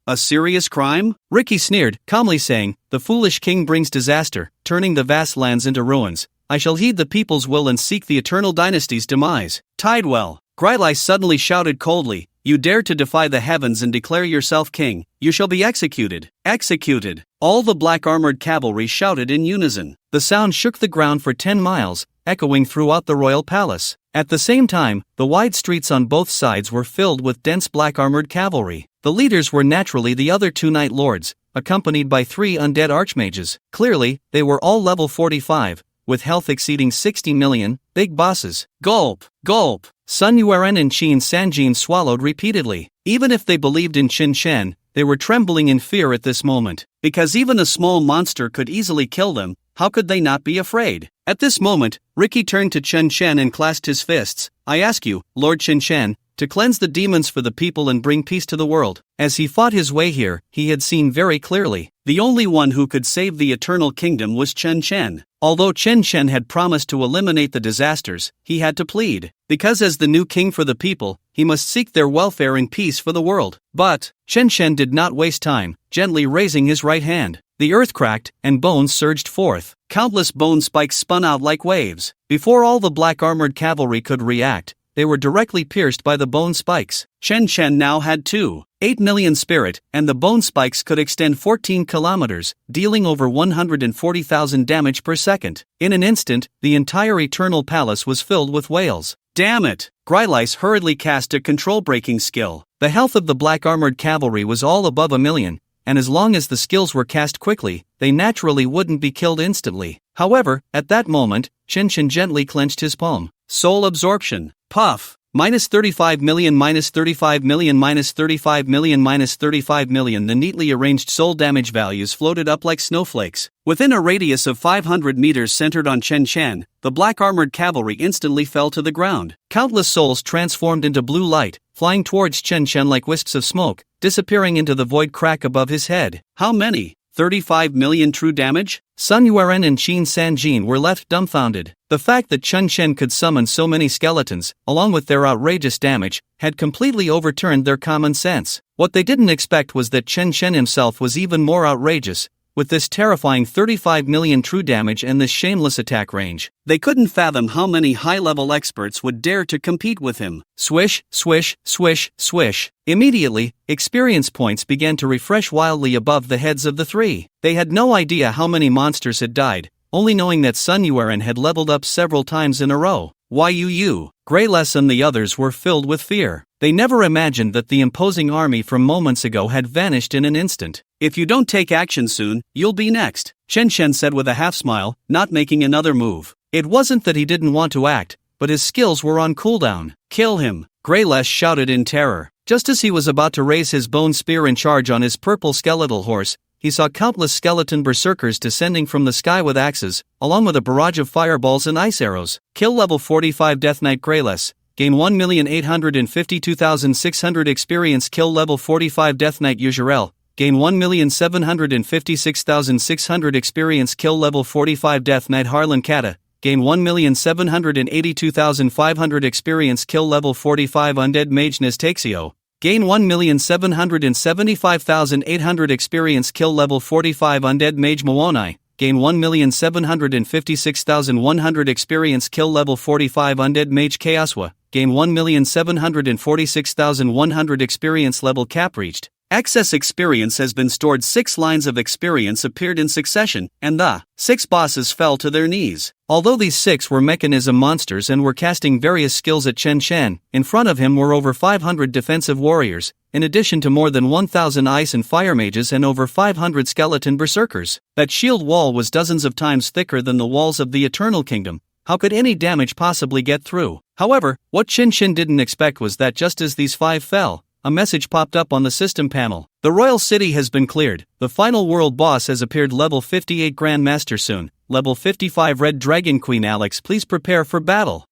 A serious crime? Ricky sneered, calmly saying, the foolish king brings disaster, turning the vast lands into ruins. I shall heed the people's will and seek the eternal dynasty's demise. Tidewell. Grylice suddenly shouted coldly, you dare to defy the heavens and declare yourself king, you shall be executed. Executed. All the black-armored cavalry shouted in unison. The sound shook the ground for 10 miles, echoing throughout the royal palace. At the same time, the wide streets on both sides were filled with dense black-armored cavalry. The leaders were naturally the other two Night Lords, accompanied by 3 undead archmages. Clearly, they were all level 45, with health exceeding 60 million, big bosses. Gulp, gulp. Sun Yueren and Qin Sanjin swallowed repeatedly. Even if they believed in Qin Shen, they were trembling in fear at this moment. Because even a small monster could easily kill them, how could they not be afraid? At this moment, Ricky turned to Qin Shen and clasped his fists. I ask you, Lord Qin Shen, to cleanse the demons for the people and bring peace to the world. As he fought his way here, he had seen very clearly. The only one who could save the eternal kingdom was Qin Shen. Although Qin Shen had promised to eliminate the disasters, he had to plead. Because as the new king for the people, he must seek their welfare and peace for the world. But Qin Shen did not waste time, gently raising his right hand. The earth cracked, and bones surged forth. Countless bone spikes spun out like waves. Before all the black-armored cavalry could react, they were directly pierced by the bone spikes. Chen Chen now had 2.8 million spirit, and the bone spikes could extend 14 kilometers, dealing over 140,000 damage per second. In an instant, the entire Eternal Palace was filled with wails. Damn it! Crazily hurriedly cast a control-breaking skill. The health of the black-armored cavalry was all above 1,000,000, and as long as the skills were cast quickly, they naturally wouldn't be killed instantly. However, at that moment, Chen Chen gently clenched his palm. Soul absorption. Puff. -35 million, -35 million, -35 million, -35 million. The neatly arranged soul damage values floated up like snowflakes. Within a radius of 500 meters centered on Chen Chen, the black-armored cavalry instantly fell to the ground. Countless souls transformed into blue light, flying towards Chen Chen like wisps of smoke, disappearing into the void crack above his head. How many? 35 million true damage? Sun Yueren and Qin Sanjin were left dumbfounded. The fact that Chen Chen could summon so many skeletons, along with their outrageous damage, had completely overturned their common sense. What they didn't expect was that Chen Chen himself was even more outrageous, with this terrifying 35 million true damage and this shameless attack range. They couldn't fathom how many high-level experts would dare to compete with him. Swish, swish, swish, swish. Immediately, experience points began to refresh wildly above the heads of the three. They had no idea how many monsters had died, only knowing that Sun Yueren had leveled up several times in a row. Yu, Greyless and the others were filled with fear. They never imagined that the imposing army from moments ago had vanished in an instant. If you don't take action soon, you'll be next, Chen Chen said with a half-smile, not making another move. It wasn't that he didn't want to act, but his skills were on cooldown. Kill him, Greyless shouted in terror. Just as he was about to raise his bone spear and charge on his purple skeletal horse, he saw countless skeleton berserkers descending from the sky with axes, along with a barrage of fireballs and ice arrows. Kill level 45 Death Knight Greyless. Gain 1,852,600 experience. Kill level 45 Death Knight Uzurel. Gain 1,756,600 experience. Kill level 45 Death Knight Harlan Kata. Gain 1,782,500 experience. Kill level 45 Undead Mage Nestexio. Gain 1,775,800 experience. Kill level 45 Undead Mage Moonai. Gain 1,756,100 experience. Kill level 45 Undead Mage Chaoswa. Gain 1,746,100 experience. Level cap reached. Excess experience has been stored. 6 lines of experience appeared in succession, and the 6 bosses fell to their knees. Although these 6 were mechanism monsters and were casting various skills at Chen Chen, in front of him were over 500 defensive warriors, in addition to more than 1,000 ice and fire mages and over 500 skeleton berserkers. That shield wall was dozens of times thicker than the walls of the Eternal Kingdom. How could any damage possibly get through? However, what Chen Chen didn't expect was that just as these 5 fell, a message popped up on the system panel. The Royal City has been cleared. The final world boss has appeared. Level 58 Grandmaster soon. Level 55 Red Dragon Queen Alex, please prepare for battle.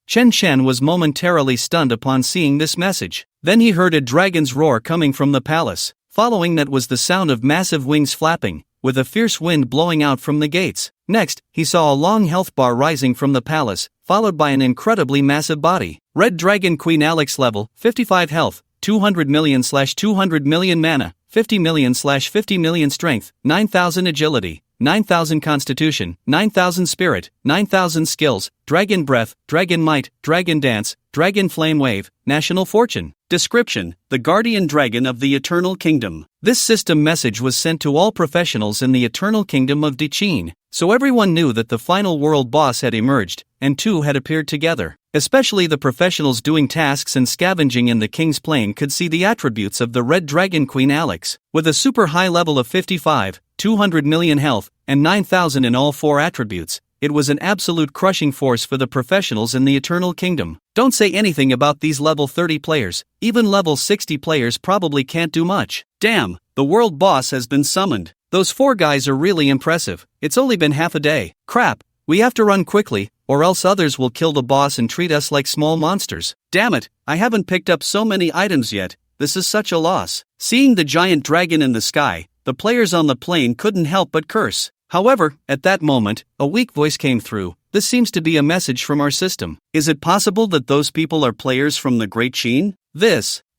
Chen Chen was momentarily stunned upon seeing this message. Then he heard a dragon's roar coming from the palace. Following that was the sound of massive wings flapping, with a fierce wind blowing out from the gates. Next, he saw a long health bar rising from the palace, followed by an incredibly massive body. Red Dragon Queen Alex level, 55 health. 200 million/200 million mana, 50 million/50 million strength, 9,000 agility, 9,000 constitution, 9,000 spirit, 9,000 skills, dragon breath, dragon might, dragon dance, dragon flame wave, national fortune. Description: the guardian dragon of the Eternal Kingdom. This system message was sent to all professionals in the Eternal Kingdom of Diqin, so everyone knew that the final world boss had emerged, and 2 had appeared together. Especially the professionals doing tasks and scavenging in the King's Plane could see the attributes of the Red Dragon Queen Alex. With a super high level of 55, 200 million health, and 9,000 in all 4 attributes, it was an absolute crushing force for the professionals in the Eternal Kingdom. Don't say anything about these level 30 players, even level 60 players probably can't do much. Damn, the world boss has been summoned. Those 4 guys are really impressive. It's only been half a day. Crap, we have to run quickly, or else others will kill the boss and treat us like small monsters. Damn it, I haven't picked up so many items yet. This is such a loss. Seeing the giant dragon in the sky, the players on the plane couldn't help but curse. However, at that moment, a weak voice came through. This seems to be a message from our system. Is it possible that those people are players from the Great Qin?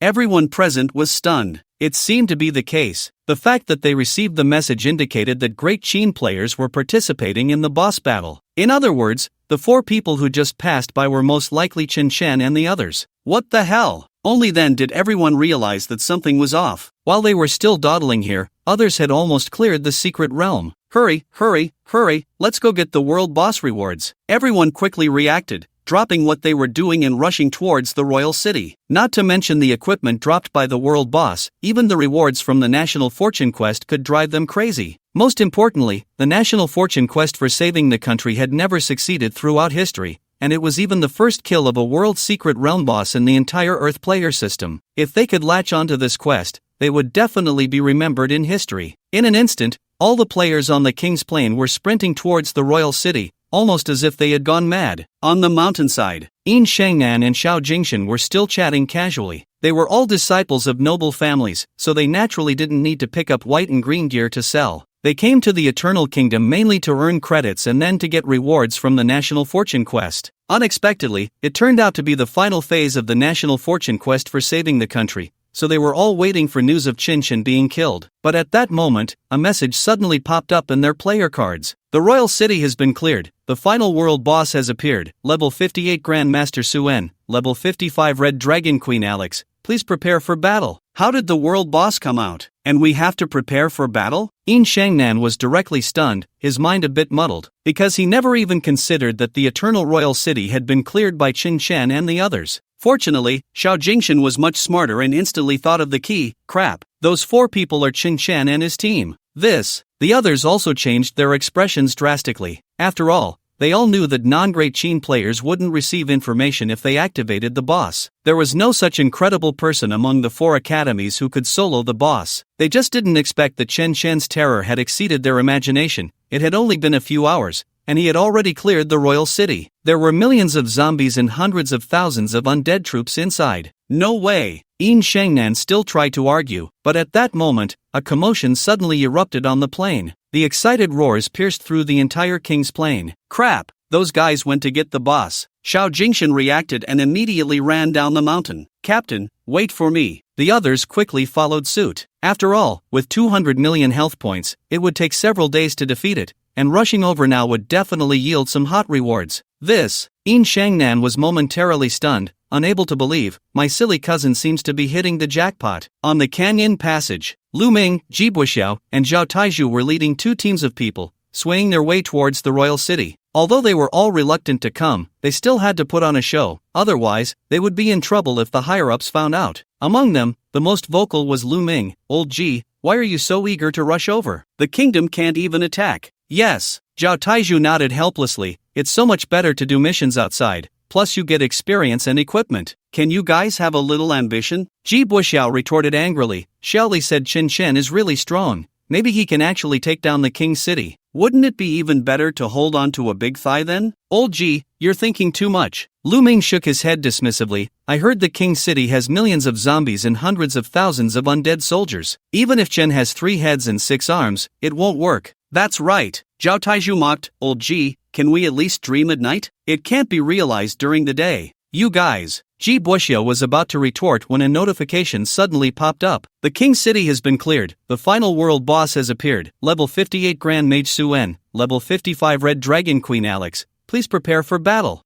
Everyone present was stunned. It seemed to be the case. The fact that they received the message indicated that Great Qin players were participating in the boss battle. In other words, The 4 people who just passed by were most likely Chen Chen and the others. What the hell? Only then did everyone realize that something was off. While they were still dawdling here, others had almost cleared the secret realm. Hurry, hurry, hurry, let's go get the world boss rewards. Everyone quickly reacted, dropping what they were doing and rushing towards the royal city. Not to mention the equipment dropped by the world boss, even the rewards from the National Fortune Quest could drive them crazy. Most importantly, the National Fortune Quest for saving the country had never succeeded throughout history, and it was even the first kill of a world secret realm boss in the entire Earth player system. If they could latch onto this quest, they would definitely be remembered in history. In an instant, all the players on the King's Plain were sprinting towards the royal city, almost as if they had gone mad. On the mountainside, Yin Shangnan and Xiao Jingshan were still chatting casually. They were all disciples of noble families, so they naturally didn't need to pick up white and green gear to sell. They came to the Eternal Kingdom mainly to earn credits and then to get rewards from the National Fortune Quest. Unexpectedly, it turned out to be the final phase of the National Fortune Quest for saving the country, so they were all waiting for news of Qinshan being killed. But at that moment, a message suddenly popped up in their player cards. The royal city has been cleared, the final world boss has appeared, level 58 Grandmaster Suen, level 55 Red Dragon Queen Alex, please prepare for battle. How did the world boss come out? And we have to prepare for battle? Yin Shangnan was directly stunned, his mind a bit muddled, because he never even considered that the Eternal Royal City had been cleared by Qin Shan and the others. Fortunately, Xiao Jingshan was much smarter and instantly thought of the key. Crap, those 4 people are Qin Shan and his team. The others also changed their expressions drastically. After all, they all knew that non-Great Qin players wouldn't receive information if they activated the boss. There was no such incredible person among the 4 academies who could solo the boss. They just didn't expect that Chen Shen's terror had exceeded their imagination. It had only been a few hours, and he had already cleared the royal city. There were millions of zombies and hundreds of thousands of undead troops inside. No way! Yin Shangnan still tried to argue, but at that moment, a commotion suddenly erupted on the plain. The excited roars pierced through the entire King's Plain. Crap! Those guys went to get the boss. Xiao Jingshan reacted and immediately ran down the mountain. Captain, wait for me. The others quickly followed suit. After all, with 200 million health points, it would take several days to defeat it, and rushing over now would definitely yield some hot rewards. Yin Shangnan was momentarily stunned, unable to believe, my silly cousin seems to be hitting the jackpot. On the canyon passage, Lu Ming, Ji Buxiao, and Zhao Taizhu were leading 2 teams of people, swaying their way towards the royal city. Although they were all reluctant to come, they still had to put on a show, otherwise, they would be in trouble if the higher-ups found out. Among them, the most vocal was Lu Ming. Old Ji, why are you so eager to rush over? The kingdom can't even attack. Yes, Zhao Taizhu nodded helplessly, it's so much better to do missions outside, plus you get experience and equipment. Can you guys have a little ambition? Ji Buxiao retorted angrily, Xiaoli said Qin Shen is really strong, maybe he can actually take down the king's city. Wouldn't it be even better to hold on to a big thigh then? Old Ji, you're thinking too much. Lu Ming shook his head dismissively, I heard the king's city has millions of zombies and hundreds of thousands of undead soldiers. Even if Chen has 3 heads and 6 arms, it won't work. That's right, Zhao Taizhu mocked. Old Ji, can we at least dream at night? It can't be realized during the day. You guys. Ji Buxiao was about to retort when a notification suddenly popped up. The King's City has been cleared, the final world boss has appeared, level 58 Grand Mage Suen, level 55 Red Dragon Queen Alex, please prepare for battle.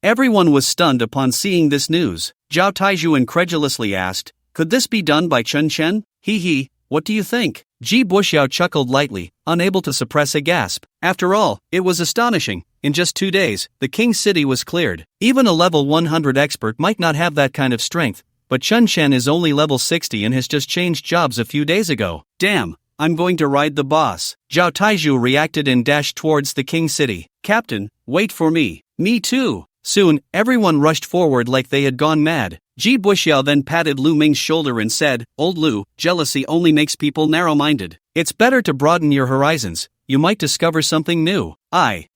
Everyone was stunned upon seeing this news. Zhao Taizhu incredulously asked, could this be done by Chen Shen? Hee, what do you think? Ji Buxiao chuckled lightly, unable to suppress a gasp. After all, it was astonishing. In just 2 days, the King's City was cleared. Even a level 100 expert might not have that kind of strength, but Chen Shen is only level 60 and has just changed jobs a few days ago. Damn, I'm going to ride the boss. Zhao Taizhu reacted and dashed towards the King's City. Captain, wait for me. Me too. Soon, everyone rushed forward like they had gone mad. Ji Buxiao then patted Lu Ming's shoulder and said, Old Lu, jealousy only makes people narrow-minded. It's better to broaden your horizons, you might discover something new.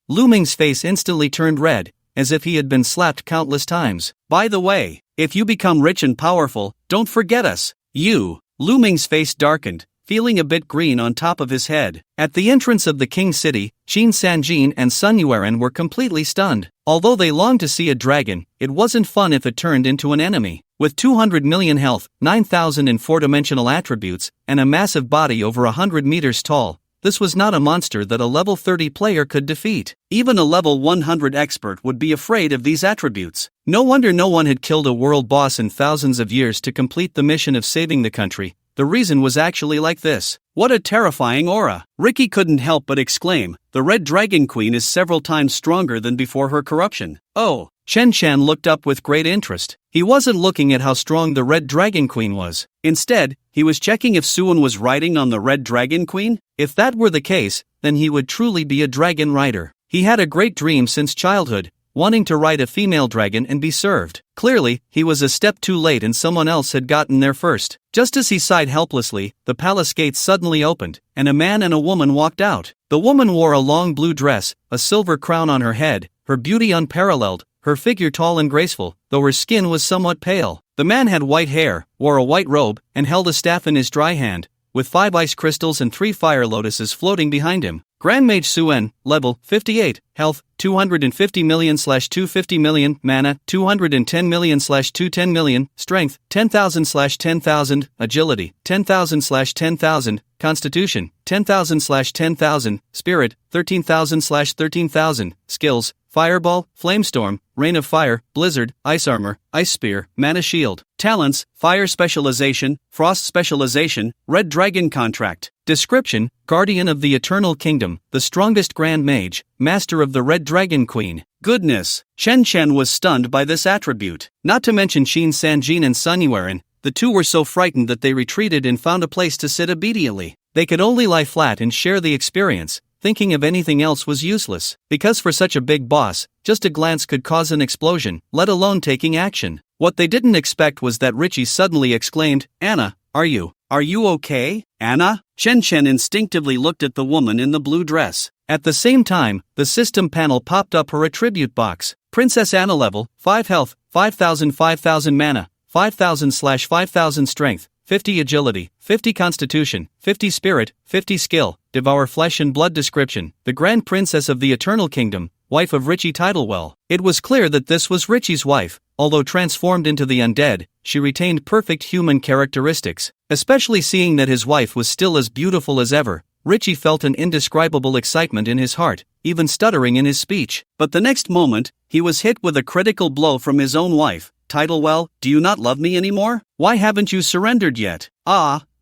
Lu Ming's face instantly turned red, as if he had been slapped countless times. By the way, if you become rich and powerful, don't forget us. Lu Ming's face darkened, feeling a bit green on top of his head. At the entrance of the King's City, Qin Sanjin and Sun Yueren were completely stunned. Although they longed to see a dragon, it wasn't fun if it turned into an enemy. With 200 million health, 9,000 in 4-dimensional attributes, and a massive body over 100 meters tall, this was not a monster that a level 30 player could defeat. Even a level 100 expert would be afraid of these attributes. No wonder no one had killed a world boss in thousands of years to complete the mission of saving the country. The reason was actually like this. What a terrifying aura! Ricky couldn't help but exclaim, the Red Dragon Queen is several times stronger than before her corruption. Oh! Chen Shan looked up with great interest. He wasn't looking at how strong the Red Dragon Queen was. Instead, he was checking if Suwon was riding on the Red Dragon Queen. If that were the case, then he would truly be a dragon rider. He had a great dream since childhood, wanting to ride a female dragon and be served. Clearly, he was a step too late and someone else had gotten there first. Just as he sighed helplessly, the palace gates suddenly opened, and a man and a woman walked out. The woman wore a long blue dress, a silver crown on her head, her beauty unparalleled, her figure tall and graceful, though her skin was somewhat pale. The man had white hair, wore a white robe, and held a staff in his dry hand, with 5 ice crystals and 3 fire lotuses floating behind him. Grand Mage Suen, level 58, health 250 million/250 million, mana 210 million/210 million, strength 10,000/10,000, agility 10,000/10,000, constitution 10,000/10,000, spirit 13,000/13,000, skills Fireball, Flamestorm, Rain of Fire, Blizzard, Ice Armor, Ice Spear, Mana Shield. Talents, Fire Specialization, Frost Specialization, Red Dragon Contract. Description, Guardian of the Eternal Kingdom, the strongest Grand Mage, Master of the Red Dragon Queen. Goodness! Chen Chen was stunned by this attribute. Not to mention Shin Sanjin and Sun Yuerin, the two were so frightened that they retreated and found a place to sit obediently. They could only lie flat and share the experience. Thinking of anything else was useless, because for such a big boss, just a glance could cause an explosion, let alone taking action. What they didn't expect was that Richie suddenly exclaimed, "Anna, are you okay? Anna?" Chen Chen instinctively looked at the woman in the blue dress. At the same time, the system panel popped up her attribute box. Princess Anna level, 5 health, 5,000 mana, 5,000/5,000 strength, 50 agility, 50 constitution, 50 spirit, 50 skill, devour flesh and blood. Description, the Grand Princess of the Eternal Kingdom, wife of Richie Tidalwell. It was clear that this was Richie's wife. Although transformed into the undead, she retained perfect human characteristics. Especially seeing that his wife was still as beautiful as ever, Richie felt an indescribable excitement in his heart, even stuttering in his speech. But the next moment, he was hit with a critical blow from his own wife. Tidalwell, do you not love me anymore? Why haven't you surrendered yet?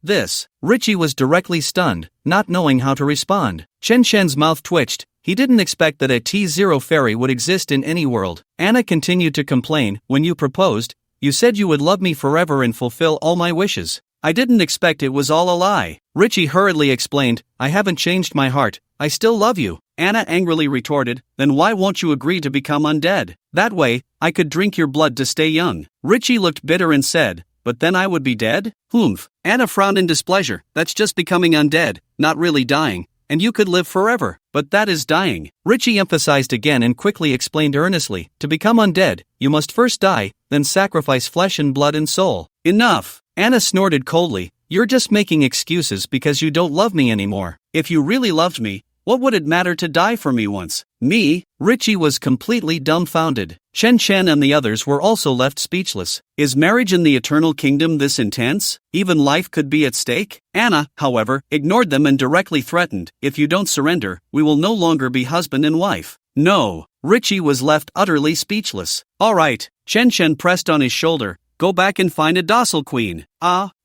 This. Richie was directly stunned, not knowing how to respond. Chen Shen's mouth twitched. He didn't expect that a T0 fairy would exist in any world. Anna continued to complain, when you proposed, you said you would love me forever and fulfill all my wishes. I didn't expect it was all a lie. Richie hurriedly explained, I haven't changed my heart, I still love you. Anna angrily retorted, then why won't you agree to become undead? That way, I could drink your blood to stay young. Richie looked bitter and said, but then I would be dead? Humph. Anna frowned in displeasure, that's just becoming undead, not really dying. And you could live forever, but that is dying. Richie emphasized again and quickly explained earnestly, to become undead, you must first die, then sacrifice flesh and blood and soul. Enough! Anna snorted coldly, you're just making excuses because you don't love me anymore. If you really loved me, what would it matter to die for me once? Me? Richie was completely dumbfounded. Chen Chen and the others were also left speechless. Is marriage in the Eternal Kingdom this intense? Even life could be at stake? Anna, however, ignored them and directly threatened, if you don't surrender, we will no longer be husband and wife. No. Richie was left utterly speechless. All right. Chen Chen pressed on his shoulder. Go back and find a docile queen.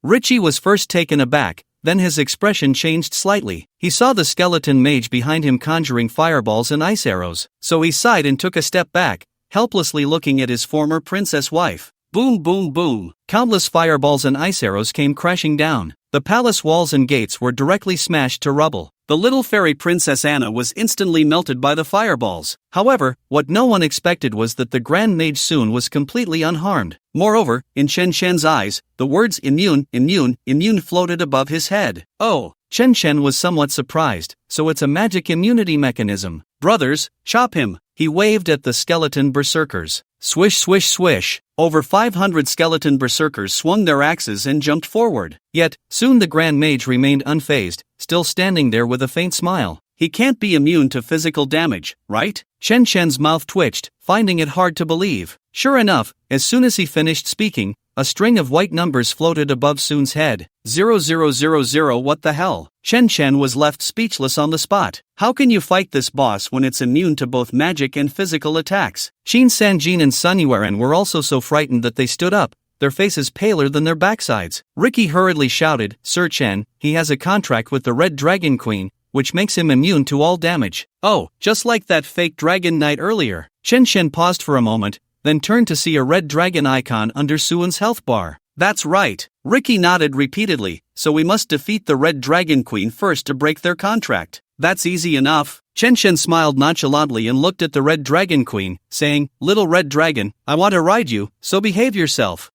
Richie was first taken aback, then his expression changed slightly. He saw the skeleton mage behind him conjuring fireballs and ice arrows, so he sighed and took a step back, helplessly looking at his former princess wife. Boom boom boom. Countless fireballs and ice arrows came crashing down. The palace walls and gates were directly smashed to rubble. The little fairy Princess Anna was instantly melted by the fireballs. However, what no one expected was that the Grand Mage Sun was completely unharmed. Moreover, in Chen Shen's eyes, the words immune floated above his head. Oh! Chen Shen was somewhat surprised, so it's a magic immunity mechanism. Brothers, chop him! He waved at the skeleton berserkers. Swish swish swish. Over 500 skeleton berserkers swung their axes and jumped forward. Yet, soon the Grand Mage remained unfazed, still standing there with a faint smile. He can't be immune to physical damage, right? Chen Shen's mouth twitched, finding it hard to believe. Sure enough, as soon as he finished speaking, A string of white numbers floated above Sun's head. 0000, what the hell? Chen was left speechless on the spot. How can you fight this boss when it's immune to both magic and physical attacks? Qin Sanjin and Sun Yuan were also so frightened that they stood up, their faces paler than their backsides. Ricky hurriedly shouted, Sir Chen, he has a contract with the Red Dragon Queen, which makes him immune to all damage. Oh, just like that fake dragon knight earlier. Chen paused for a moment, then turned to see a red dragon icon under Suan's health bar. That's right. Ricky nodded repeatedly, so we must defeat the Red Dragon Queen first to break their contract. That's easy enough. Chen smiled nonchalantly and looked at the Red Dragon Queen, saying, Little Red Dragon, I want to ride you, so behave yourself.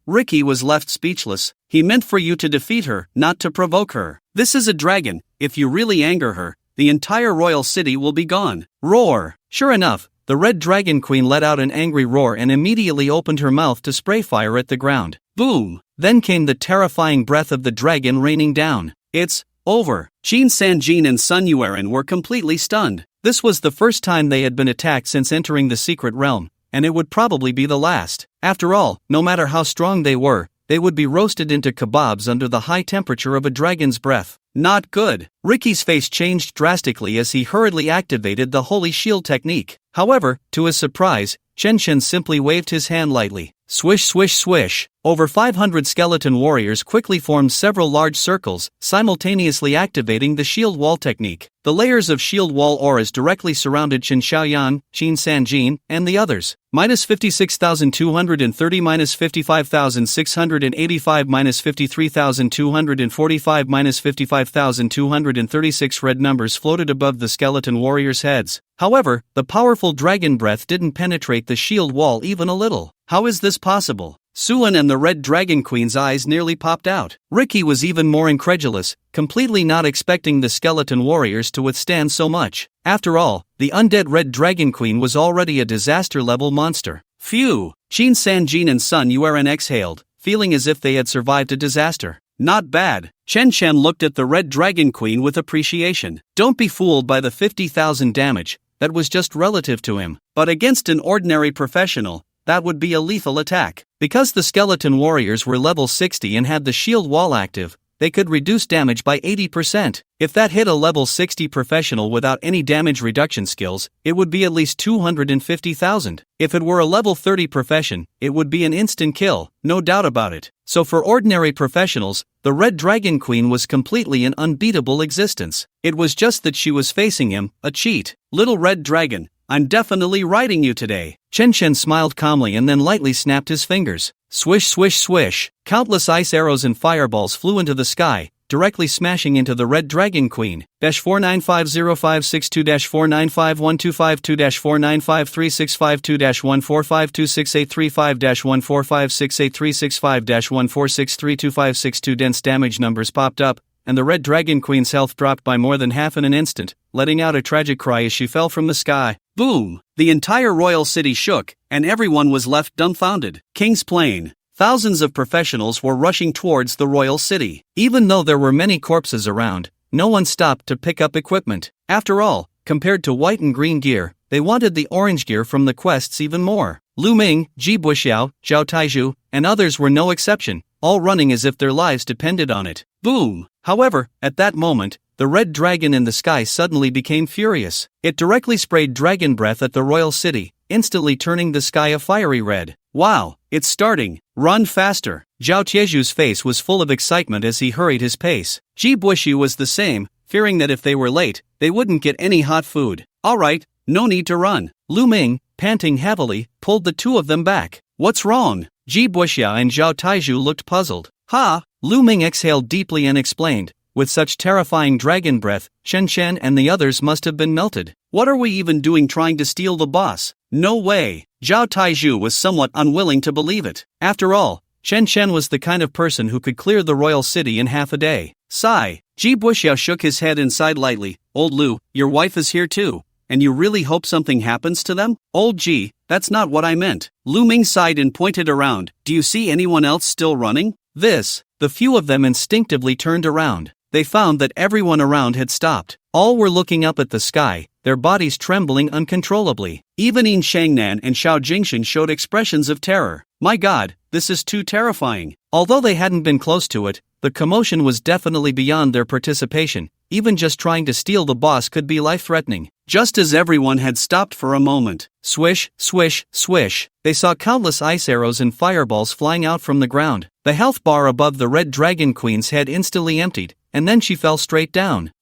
Ricky was left speechless. He meant for you to defeat her, not to provoke her. This is a dragon. If you really anger her, the entire royal city will be gone. Roar! Sure enough, the Red Dragon Queen let out an angry roar and immediately opened her mouth to spray fire at the ground. Boom! Then came the terrifying breath of the dragon raining down. It's over. Qin Sanjin and Sun Yuan were completely stunned. This was the first time they had been attacked since entering the secret realm, and it would probably be the last. After all, no matter how strong they were, they would be roasted into kebabs under the high temperature of a dragon's breath. Not good. Ricky's face changed drastically as he hurriedly activated the Holy Shield technique. However, to his surprise, Chen simply waved his hand lightly. Swish swish swish. Over 500 skeleton warriors quickly formed several large circles, simultaneously activating the shield wall technique. The layers of shield wall auras directly surrounded Qin Xiaoyan, Qin Sanjin, and the others. -56,230, -55,685, -53,245, -55,236 red numbers floated above the skeleton warriors' heads. However, the powerful dragon breath didn't penetrate the shield wall even a little. How is this possible? Suan and the Red Dragon Queen's eyes nearly popped out. Ricky was even more incredulous, completely not expecting the skeleton warriors to withstand so much. After all, the undead Red Dragon Queen was already a disaster-level monster. Phew! Qin Sanjin and Sun Yuan exhaled, feeling as if they had survived a disaster. Not bad. Chen looked at the Red Dragon Queen with appreciation. Don't be fooled by the 50,000 damage, that was just relative to him. But against an ordinary professional, that would be a lethal attack. Because the skeleton warriors were level 60 and had the shield wall active, they could reduce damage by 80%. If that hit a level 60 professional without any damage reduction skills, it would be at least 250,000. If it were a level 30 profession, it would be an instant kill, no doubt about it. So for ordinary professionals, the Red Dragon Queen was completely an unbeatable existence. It was just that she was facing him, a cheat. Little Red Dragon, I'm definitely riding you today. Chen smiled calmly and then lightly snapped his fingers. Swish swish swish. Countless ice arrows and fireballs flew into the sky, directly smashing into the Red Dragon Queen. -4950562-4951252-1452652-1456835-145683665-1463252 dense damage numbers popped up, and the Red Dragon Queen's health dropped by more than half in an instant, letting out a tragic cry as she fell from the sky. Boom! The entire royal city shook, and everyone was left dumbfounded. King's Plain. Thousands of professionals were rushing towards the royal city. Even though there were many corpses around, no one stopped to pick up equipment. After all, compared to white and green gear, they wanted the orange gear from the quests even more. Lu Ming, Ji Buxiao, Zhao Taizhu, and others were no exception, all running as if their lives depended on it. Boom! However, at that moment, the red dragon in the sky suddenly became furious. It directly sprayed dragon breath at the royal city, instantly turning the sky a fiery red. Wow, it's starting. Run faster. Zhao Tieju's face was full of excitement as he hurried his pace. Ji Buxiu was the same, fearing that if they were late, they wouldn't get any hot food. Alright, no need to run. Lu Ming, panting heavily, pulled the two of them back. What's wrong? Ji Buxiu and Zhao Taizhu looked puzzled. Ha! Lu Ming exhaled deeply and explained, with such terrifying dragon breath, Chen and the others must have been melted. What are we even doing trying to steal the boss? No way! Zhao Taizhu was somewhat unwilling to believe it. After all, Chen was the kind of person who could clear the royal city in half a day. Sigh. Ji Buxiao shook his head and sighed lightly. Old Lu, your wife is here too, and you really hope something happens to them? Old Ji, that's not what I meant. Lu Ming sighed and pointed around. Do you see anyone else still running? The few of them instinctively turned around. They found that everyone around had stopped. All were looking up at the sky, their bodies trembling uncontrollably. Even Yin Shangnan and Xiao Jingshan showed expressions of terror. My god, this is too terrifying. Although they hadn't been close to it, the commotion was definitely beyond their participation. Even just trying to steal the boss could be life-threatening. Just as everyone had stopped for a moment, swish, swish, swish, they saw countless ice arrows and fireballs flying out from the ground. The health bar above the Red Dragon Queen's head instantly emptied, and then she fell straight down.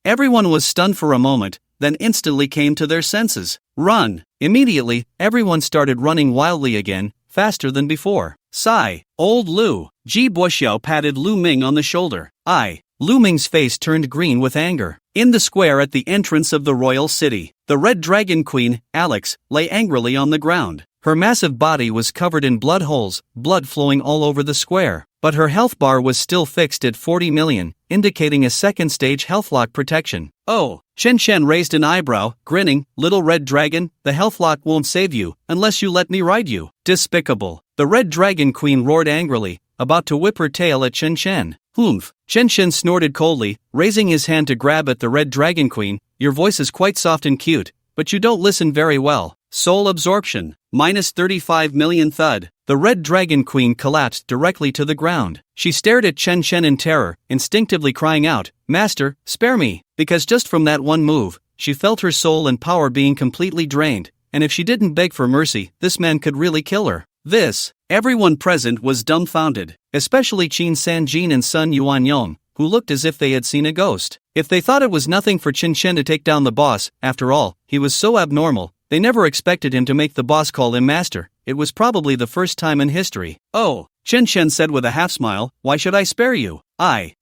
Everyone was stunned for a moment, then instantly came to their senses. Run! Immediately, everyone started running wildly again, faster than before. Sigh. Old Lu. Ji Buxiao patted Lu Ming on the shoulder. Lu Ming's face turned green with anger. In the square at the entrance of the royal city, the Red Dragon Queen, Alex, lay angrily on the ground. Her massive body was covered in blood holes, blood flowing all over the square. But her health bar was still fixed at 40 million, indicating a second-stage health lock protection. Oh, Chen Shen raised an eyebrow, grinning. Little red dragon, the health lock won't save you, unless you let me ride you. Despicable. The Red Dragon Queen roared angrily, about to whip her tail at Chen Shen. Humph. Chen Shen snorted coldly, raising his hand to grab at the Red Dragon Queen. Your voice is quite soft and cute, but you don't listen very well. Soul absorption. Minus 35 million thud. The Red Dragon Queen collapsed directly to the ground. She stared at Chen Shen in terror, instinctively crying out, Master, spare me, because just from that one move, she felt her soul and power being completely drained, and if she didn't beg for mercy, this man could really kill her. Everyone present was dumbfounded, especially Qin Sanjin and Sun Yuanyong, who looked as if they had seen a ghost. If they thought it was nothing for Chen Shen to take down the boss, after all, he was so abnormal, they never expected him to make the boss call him master. It was probably the first time in history. Oh, Chen Shen said with a half-smile, why should I spare you? The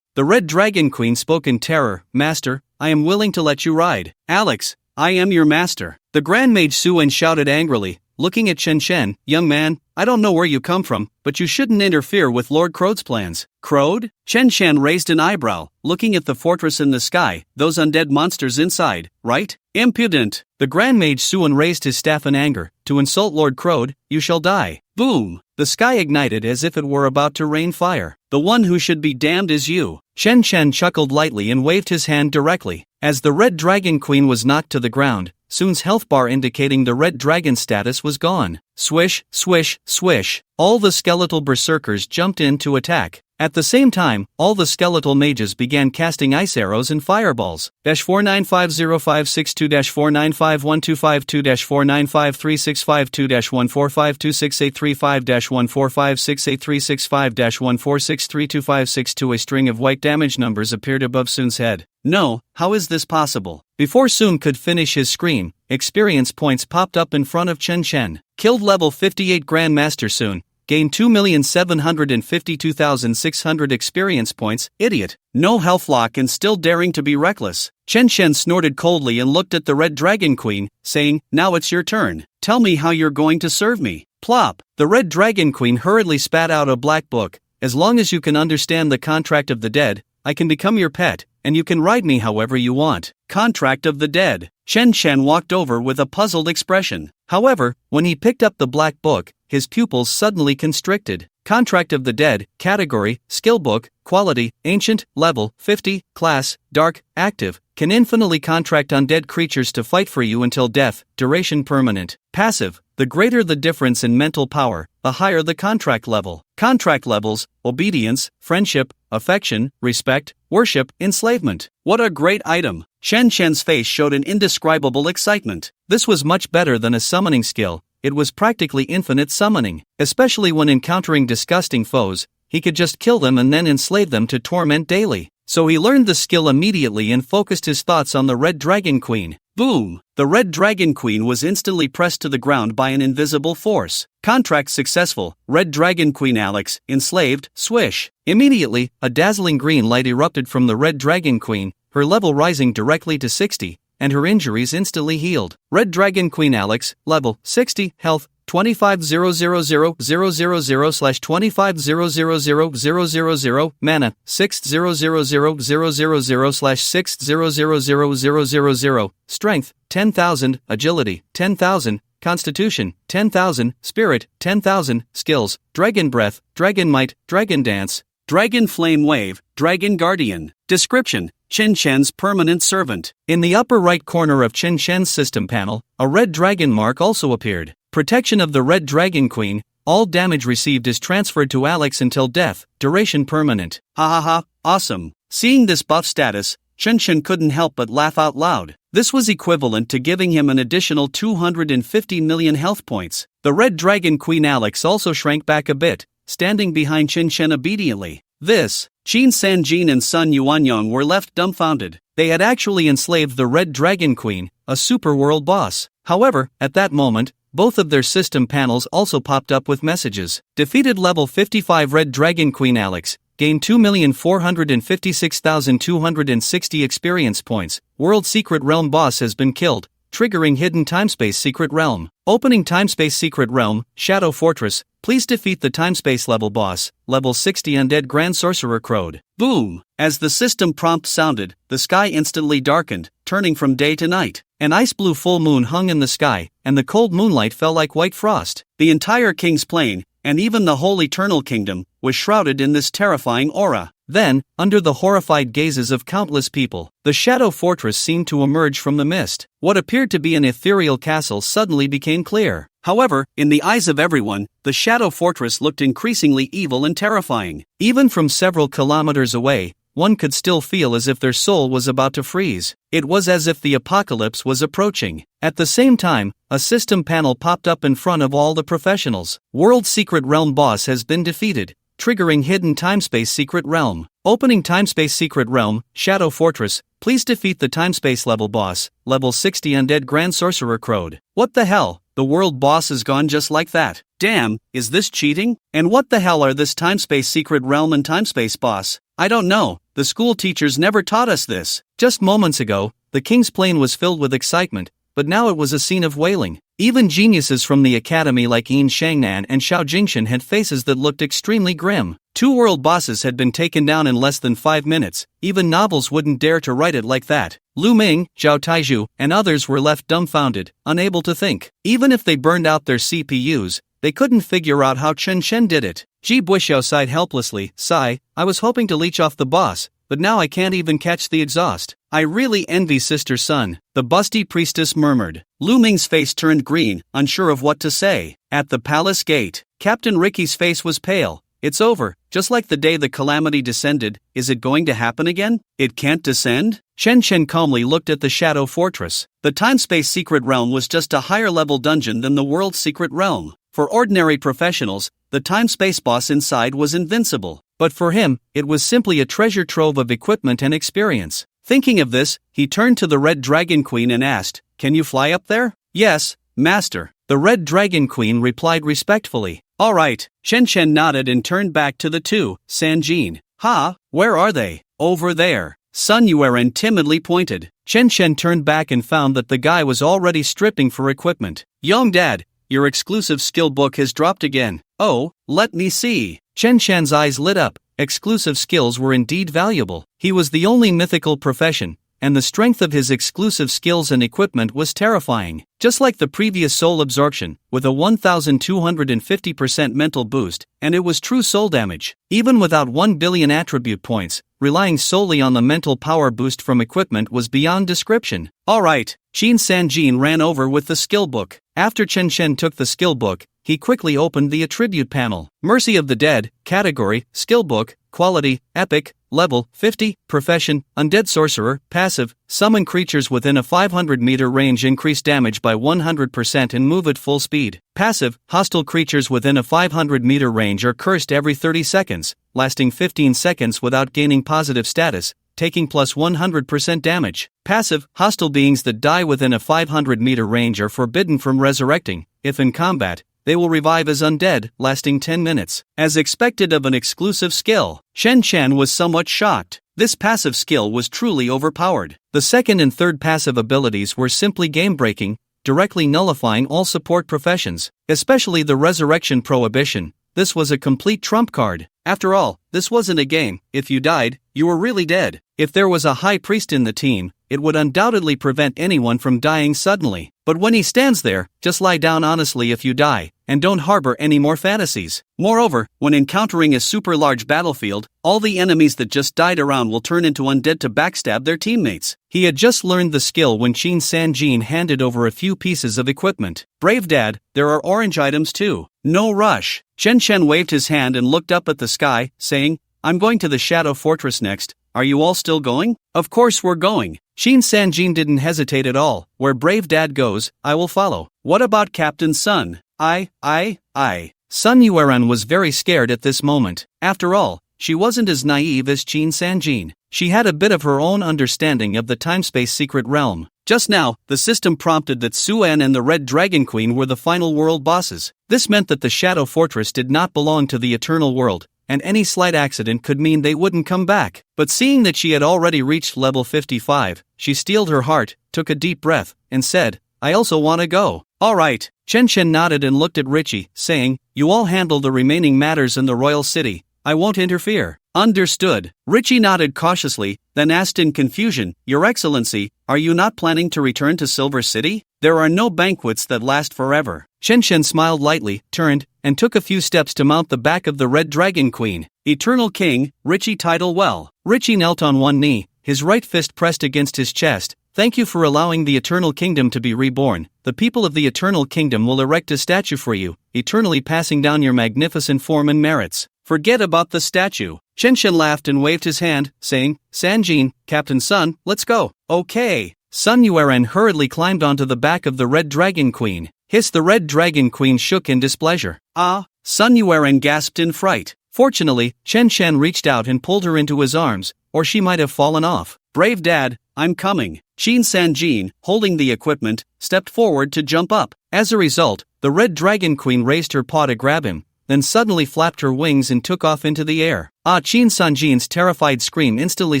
Red Dragon Queen spoke in terror, Master, I am willing to let you ride. Alex, I am your master. The Grand Mage Suen shouted angrily, looking at Chen Shen, young man, I don't know where you come from, but you shouldn't interfere with Lord Crode's plans. Crode? Chen Shen raised an eyebrow, looking at the fortress in the sky, those undead monsters inside, right? Impudent. The Grand Mage Suen raised his staff in anger, to insult Lord Crode, you shall die. Boom! The sky ignited as if it were about to rain fire. The one who should be damned is you. Chen Shen chuckled lightly and waved his hand directly. As the Red Dragon Queen was knocked to the ground, Sun's health bar indicating the Red Dragon status was gone. Swish, swish, swish. All the skeletal berserkers jumped in to attack. At the same time, all the skeletal mages began casting ice arrows and fireballs. 4950562-4951252-4953652-1456835-145683665-1463256. A string of white damage numbers appeared above Sun's head. No, how is this possible? Before Sun could finish his scream, experience points popped up in front of Chen Shen. Killed level 58 Grandmaster Sun. Gained 2,752,600 experience points, idiot. No health lock and still daring to be reckless. Chen Shen snorted coldly and looked at the Red Dragon Queen, saying, now it's your turn. Tell me how you're going to serve me. Plop. The Red Dragon Queen hurriedly spat out a black book. As long as you can understand the contract of the dead, I can become your pet, and you can ride me however you want. Contract of the dead. Chen Shen walked over with a puzzled expression. However, when he picked up the black book, his pupils suddenly constricted. Contract of the Dead, category, skill book, quality, ancient, level, 50, class, dark, active, can infinitely contract undead creatures to fight for you until death, duration permanent. Passive, the greater the difference in mental power, the higher the contract level. Contract levels, obedience, friendship, affection, respect, worship, enslavement. What a great item! Chen Shen's face showed an indescribable excitement. This was much better than a summoning skill. It was practically infinite summoning. Especially when encountering disgusting foes, he could just kill them and then enslave them to torment daily. So he learned the skill immediately and focused his thoughts on the Red Dragon Queen. Boom! The Red Dragon Queen was instantly pressed to the ground by an invisible force. Contract successful. Red Dragon Queen Alex, enslaved, swish. Immediately, a dazzling green light erupted from the Red Dragon Queen, her level rising directly to 60, and her injuries instantly healed. Red Dragon Queen Alex, level 60, health 25,000,000/25,000,000, mana 6,000,000/6,000,000, strength 10,000, agility 10,000, constitution 10,000, spirit 10,000, skills dragon breath, dragon might, dragon dance, dragon flame wave, dragon guardian. Description: Chen Shen's permanent servant. In the upper right corner of Chen Shen's system panel, a red dragon mark also appeared. protection of the Red Dragon Queen, all damage received is transferred to Alex until death, duration permanent. Ha ha ha, awesome. Seeing this buff status, Chen Chen couldn't help but laugh out loud. This was equivalent to giving him an additional 250 million health points. The Red Dragon Queen Alex also shrank back a bit, standing behind Chen Chen obediently. This, Qin Sanjin and Sun Yuanyang were left dumbfounded. They had actually enslaved the Red Dragon Queen, a superworld boss. However, at that moment, both of their system panels also popped up with messages. Defeated level 55 Red Dragon Queen Alex, gained 2,456,260 experience points. World Secret Realm boss has been killed, triggering Hidden Timespace Secret Realm. Opening Timespace Secret Realm, Shadow Fortress, please defeat the Timespace level boss, level 60 Undead Grand Sorcerer Crowd. Boom! As the system prompt sounded, the sky instantly darkened, turning from day to night. An ice blue full moon hung in the sky, and the cold moonlight fell like white frost. The entire King's Plain, and even the whole Eternal Kingdom, was shrouded in this terrifying aura. Then, under the horrified gazes of countless people, the Shadow Fortress seemed to emerge from the mist. What appeared to be an ethereal castle suddenly became clear. However, in the eyes of everyone, the Shadow Fortress looked increasingly evil and terrifying. Even from several kilometers away, one could still feel as if their soul was about to freeze. It was as if the apocalypse was approaching. At the same time, a system panel popped up in front of all the professionals. World Secret Realm boss has been defeated, triggering Hidden Timespace Secret Realm. Opening Timespace Secret Realm, Shadow Fortress, please defeat the Timespace level boss, level 60 Undead Grand Sorcerer Crowd. What the hell? The world boss is gone just like that. Damn, is this cheating? And what the hell are this Timespace Secret Realm and Timespace boss? I don't know, the school teachers never taught us this. Just moments ago, the King's Plain was filled with excitement, but now it was a scene of wailing. Even geniuses from the academy like Yin Shangnan and Xiao Jingshan had faces that looked extremely grim. 2 world bosses had been taken down in less than 5 minutes, even novels wouldn't dare to write it like that. Lu Ming, Zhao Taizhu, and others were left dumbfounded, unable to think. Even if they burned out their CPUs, they couldn't figure out how Chen Chen did it. Ji Buxiao sighed helplessly. Sigh, I was hoping to leech off the boss, but now I can't even catch the exhaust. I really envy Sister Sun, the busty priestess murmured. Lu Ming's face turned green, unsure of what to say. At the palace gate, Captain Ricky's face was pale. It's over, just like the day the calamity descended. Is it going to happen again? It can't descend? Chen Chen calmly looked at the Shadow Fortress. The Timespace Secret Realm was just a higher level dungeon than the World Secret Realm. For ordinary professionals, the Timespace boss inside was invincible. But for him, it was simply a treasure trove of equipment and experience. Thinking of this, he turned to the Red Dragon Queen and asked, "Can you fly up there?" "Yes, Master." The Red Dragon Queen replied respectfully. "All right." Chen Chen nodded and turned back to the two. Sanjin. "Ha, where are they?" "Over there." Sun Yuan timidly pointed. Chen Chen turned back and found that the guy was already stripping for equipment. "Young Dad, your exclusive skill book has dropped again." "Oh, let me see." Chen Chen's eyes lit up. Exclusive skills were indeed valuable. He was the only mythical profession, and the strength of his exclusive skills and equipment was terrifying. Just like the previous soul absorption, with a 1250% mental boost, and it was true soul damage. Even without 1 billion attribute points, relying solely on the mental power boost from equipment was beyond description. Alright, Qin Sanjin ran over with the skill book. After Chen Chen took the skill book, he quickly opened the attribute panel. Mercy of the Dead, category, skill book, quality, epic, level, 50, profession, undead sorcerer, passive, summon creatures within a 500-meter range, increase damage by 100% and move at full speed. Passive, hostile creatures within a 500-meter range are cursed every 30 seconds, lasting 15 seconds without gaining positive status, taking plus 100% damage. Passive, hostile beings that die within a 500-meter range are forbidden from resurrecting. If in combat, they will revive as undead, lasting 10 minutes. As expected of an exclusive skill, Chen Chen was somewhat shocked. This passive skill was truly overpowered. The second and third passive abilities were simply game-breaking, directly nullifying all support professions, especially the Resurrection Prohibition. This was a complete trump card. After all, this wasn't a game. If you died, you were really dead. If there was a high priest in the team, it would undoubtedly prevent anyone from dying suddenly. But when he stands there, just lie down honestly if you die. and don't harbor any more fantasies. Moreover, when encountering a super large battlefield, all the enemies that just died around will turn into undead to backstab their teammates. He had just learned the skill when Shin San-jin handed over a few pieces of equipment. Brave dad, there are orange items too. No rush. Chen Chen waved his hand and looked up at the sky, saying, I'm going to the Shadow Fortress next. Are you all still going? Of course we're going. Shin San-jin didn't hesitate at all. Where brave dad goes, I will follow. What about Captain Sun? Sun Yueran was very scared at this moment. After all, she wasn't as naive as Shin San-jin. She had a bit of her own understanding of the time-space secret realm. Just now, the system prompted that Su-an and the Red Dragon Queen were the final world bosses. This meant that the Shadow Fortress did not belong to the Eternal World, and any slight accident could mean they wouldn't come back. But seeing that she had already reached level 55, she steeled her heart, took a deep breath, and said, I also want to go. Alright. Chen Chen nodded and looked at Richie, saying, You all handle the remaining matters in the royal city. I won't interfere. Understood. Richie nodded cautiously, then asked in confusion, Your Excellency, are you not planning to return to Silver City? There are no banquets that last forever. Chen Chen smiled lightly, turned, and took a few steps to mount the back of the Red Dragon Queen. Eternal King, Richie title well. Richie knelt on one knee, his right fist pressed against his chest. Thank you for allowing the Eternal Kingdom to be reborn. The people of the Eternal Kingdom will erect a statue for you, eternally passing down your magnificent form and merits. Forget about the statue. Chen Chen laughed and waved his hand, saying, San-jin, Captain Sun, let's go. Okay. Sun Yueran hurriedly climbed onto the back of the Red Dragon Queen. The Red Dragon Queen shook in displeasure. Sun Yueran gasped in fright. Fortunately, Chen Chen reached out and pulled her into his arms, or she might have fallen off. Brave dad, I'm coming. Shin San-jin, holding the equipment, stepped forward to jump up. As a result, the Red Dragon Queen raised her paw to grab him, then suddenly flapped her wings and took off into the air. Shin San-jin's terrified scream instantly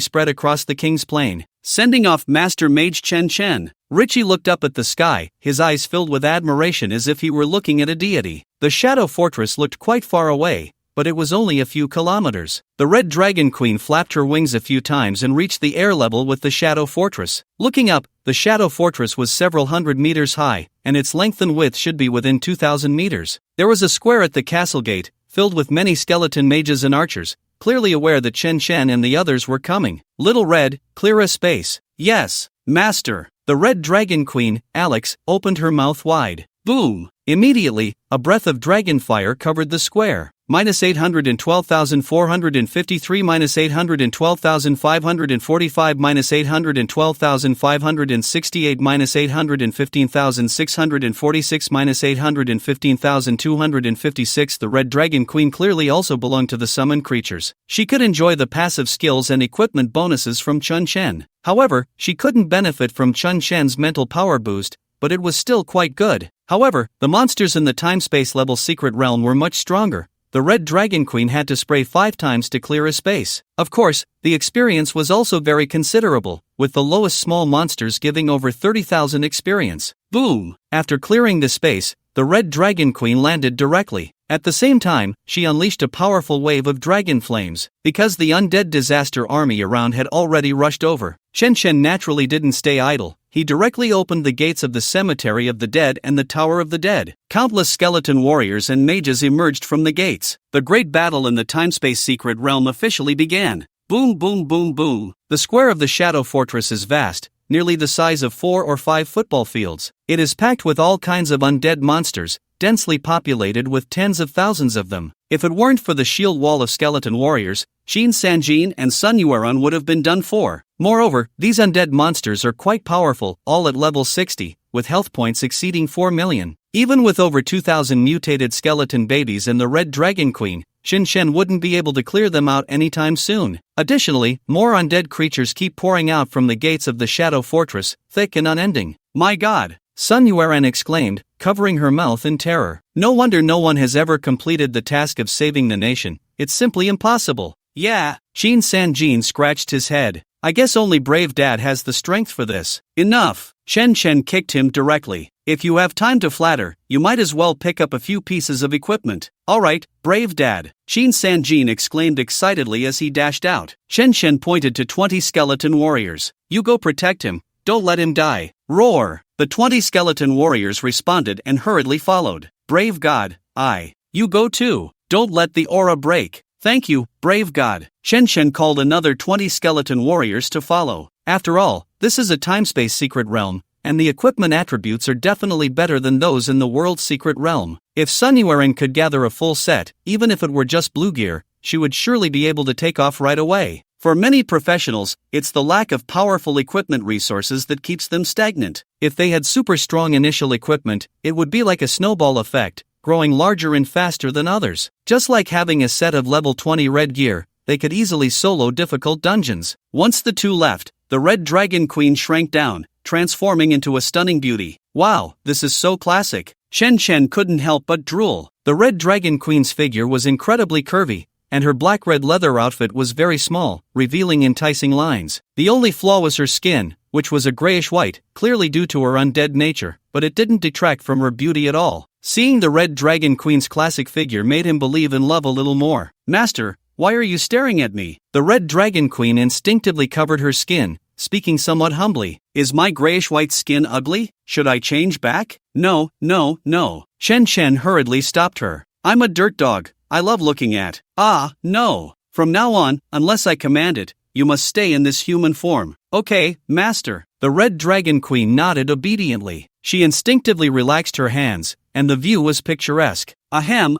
spread across the king's plain, sending off Master Mage Chen Chen. Richie looked up at the sky, his eyes filled with admiration as if he were looking at a deity. The Shadow Fortress looked quite far away, but it was only a few kilometers. The Red Dragon Queen flapped her wings a few times and reached the air level with the Shadow Fortress. Looking up, the Shadow Fortress was several hundred meters high, and its length and width should be within 2,000 meters. There was a square at the castle gate, filled with many skeleton mages and archers, clearly aware that Chen Chen and the others were coming. Little Red, clear a space. Yes, Master. The Red Dragon Queen, Alex, opened her mouth wide. Boom! Immediately, a breath of dragon fire covered the square. -812,453 -812,545 -812,568 -815,646 -815,256. The Red Dragon Queen clearly also belonged to the summoned creatures. She could enjoy the passive skills and equipment bonuses from Chun Chen. However, she couldn't benefit from Chun Chen's mental power boost, but it was still quite good. However, the monsters in the time-space level secret realm were much stronger. The Red Dragon Queen had to spray 5 times to clear a space. Of course, the experience was also very considerable, with the lowest small monsters giving over 30,000 experience. Boom! After clearing the space, the Red Dragon Queen landed directly. At the same time, she unleashed a powerful wave of dragon flames. Because the undead disaster army around had already rushed over, Chen Chen naturally didn't stay idle. He directly opened the gates of the Cemetery of the Dead and the Tower of the Dead. Countless skeleton warriors and mages emerged from the gates. The great battle in the time-space secret realm officially began. Boom boom boom boom. The square of the Shadow Fortress is vast, nearly the size of 4 or 5 football fields. It is packed with all kinds of undead monsters, densely populated with tens of thousands of them. If it weren't for the shield wall of skeleton warriors, Shin San-jin and Sun Yueran would have been done for. Moreover, these undead monsters are quite powerful, all at level 60, with health points exceeding 4 million. Even with over 2,000 mutated skeleton babies and the Red Dragon Queen, Shin Chen wouldn't be able to clear them out anytime soon. Additionally, more undead creatures keep pouring out from the gates of the Shadow Fortress, thick and unending. My God! Sun Yueran exclaimed, covering her mouth in terror. No wonder no one has ever completed the task of saving the nation. It's simply impossible. Yeah, Shin San-jin scratched his head. I guess only Brave Dad has the strength for this. Enough! Chen Chen kicked him directly. If you have time to flatter, you might as well pick up a few pieces of equipment. Alright, Brave Dad, Shin San-jin exclaimed excitedly as he dashed out. Chen Chen pointed to 20 skeleton warriors. You go protect him, don't let him die. Roar! The 20 skeleton warriors responded and hurriedly followed. brave god, You go too. Don't let the aura break. Thank you, brave god. Shen Shen called another 20 skeleton warriors to follow. After all, this is a time-space secret realm, and the equipment attributes are definitely better than those in the world's secret realm. If Sun Yuan could gather a full set, even if it were just blue gear, she would surely be able to take off right away. For many professionals, it's the lack of powerful equipment resources that keeps them stagnant. If they had super strong initial equipment, it would be like a snowball effect, growing larger and faster than others. Just like having a set of level 20 red gear, they could easily solo difficult dungeons. Once the two left, the Red Dragon Queen shrank down, transforming into a stunning beauty. Wow, this is so classic. Shen Shen couldn't help but drool. The Red Dragon Queen's figure was incredibly curvy, and her black-red leather outfit was very small, revealing enticing lines. The only flaw was her skin, which was a grayish-white, clearly due to her undead nature, but it didn't detract from her beauty at all. Seeing the Red Dragon Queen's classic figure made him believe in love a little more. Master, why are you staring at me? The Red Dragon Queen instinctively covered her skin, speaking somewhat humbly. Is my grayish-white skin ugly? Should I change back? No. Shen Shen hurriedly stopped her. I'm a dirt dog. I love looking at. No. From now on, unless I command it, you must stay in this human form. Okay, master. The Red Dragon Queen nodded obediently. She instinctively relaxed her hands, and the view was picturesque. Ahem.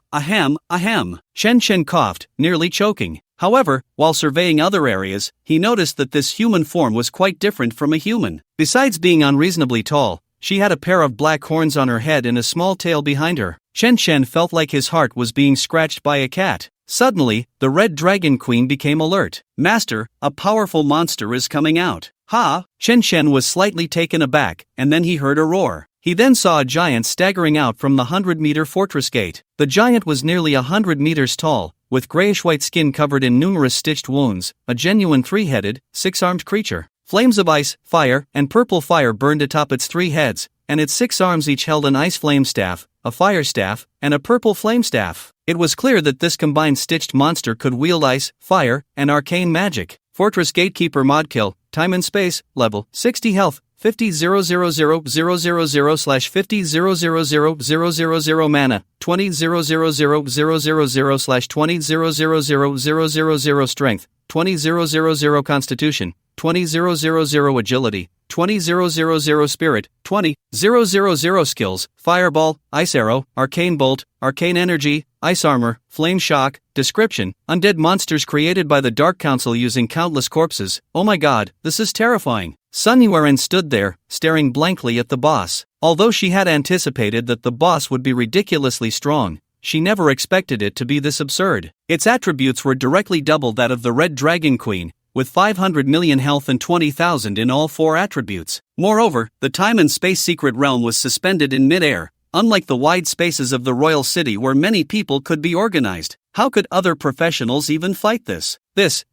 Shen Shen coughed, nearly choking. However, while surveying other areas, he noticed that this human form was quite different from a human. Besides being unreasonably tall, she had a pair of black horns on her head and a small tail behind her. Shen Shen felt like his heart was being scratched by a cat. Suddenly, the Red Dragon Queen became alert. Master, a powerful monster is coming out. Ha! Shen Shen was slightly taken aback, and then he heard a roar. He then saw a giant staggering out from the 100-meter fortress gate. The giant was nearly 100 meters tall, with grayish-white skin covered in numerous stitched wounds, a genuine three-headed, six-armed creature. Flames of ice, fire, and purple fire burned atop its 3 heads, and its 6 arms each held an ice flame staff, a fire staff, and a purple flame staff. It was clear that this combined stitched monster could wield ice, fire, and arcane magic. Fortress Gatekeeper Mod Kill, Time and Space, Level 60 Health, 50,000,000/50,000,000 Mana, 20,000,000/20,000,000 Strength, 20,000 Constitution, 20,000 Agility, 20,000 Spirit, 20,000 Skills, Fireball, Ice Arrow, Arcane Bolt, Arcane Energy, Ice Armor, Flame Shock. Description: Undead monsters created by the Dark Council using countless corpses. Oh my god, this is terrifying. Sun Yuan stood there, staring blankly at the boss. Although she had anticipated that the boss would be ridiculously strong, she never expected it to be this absurd. Its attributes were directly double that of the Red Dragon Queen, with 500 million health and 20,000 in all 4 attributes. Moreover, the time and space secret realm was suspended in mid-air, unlike the wide spaces of the royal city where many people could be organized. How could other professionals even fight this?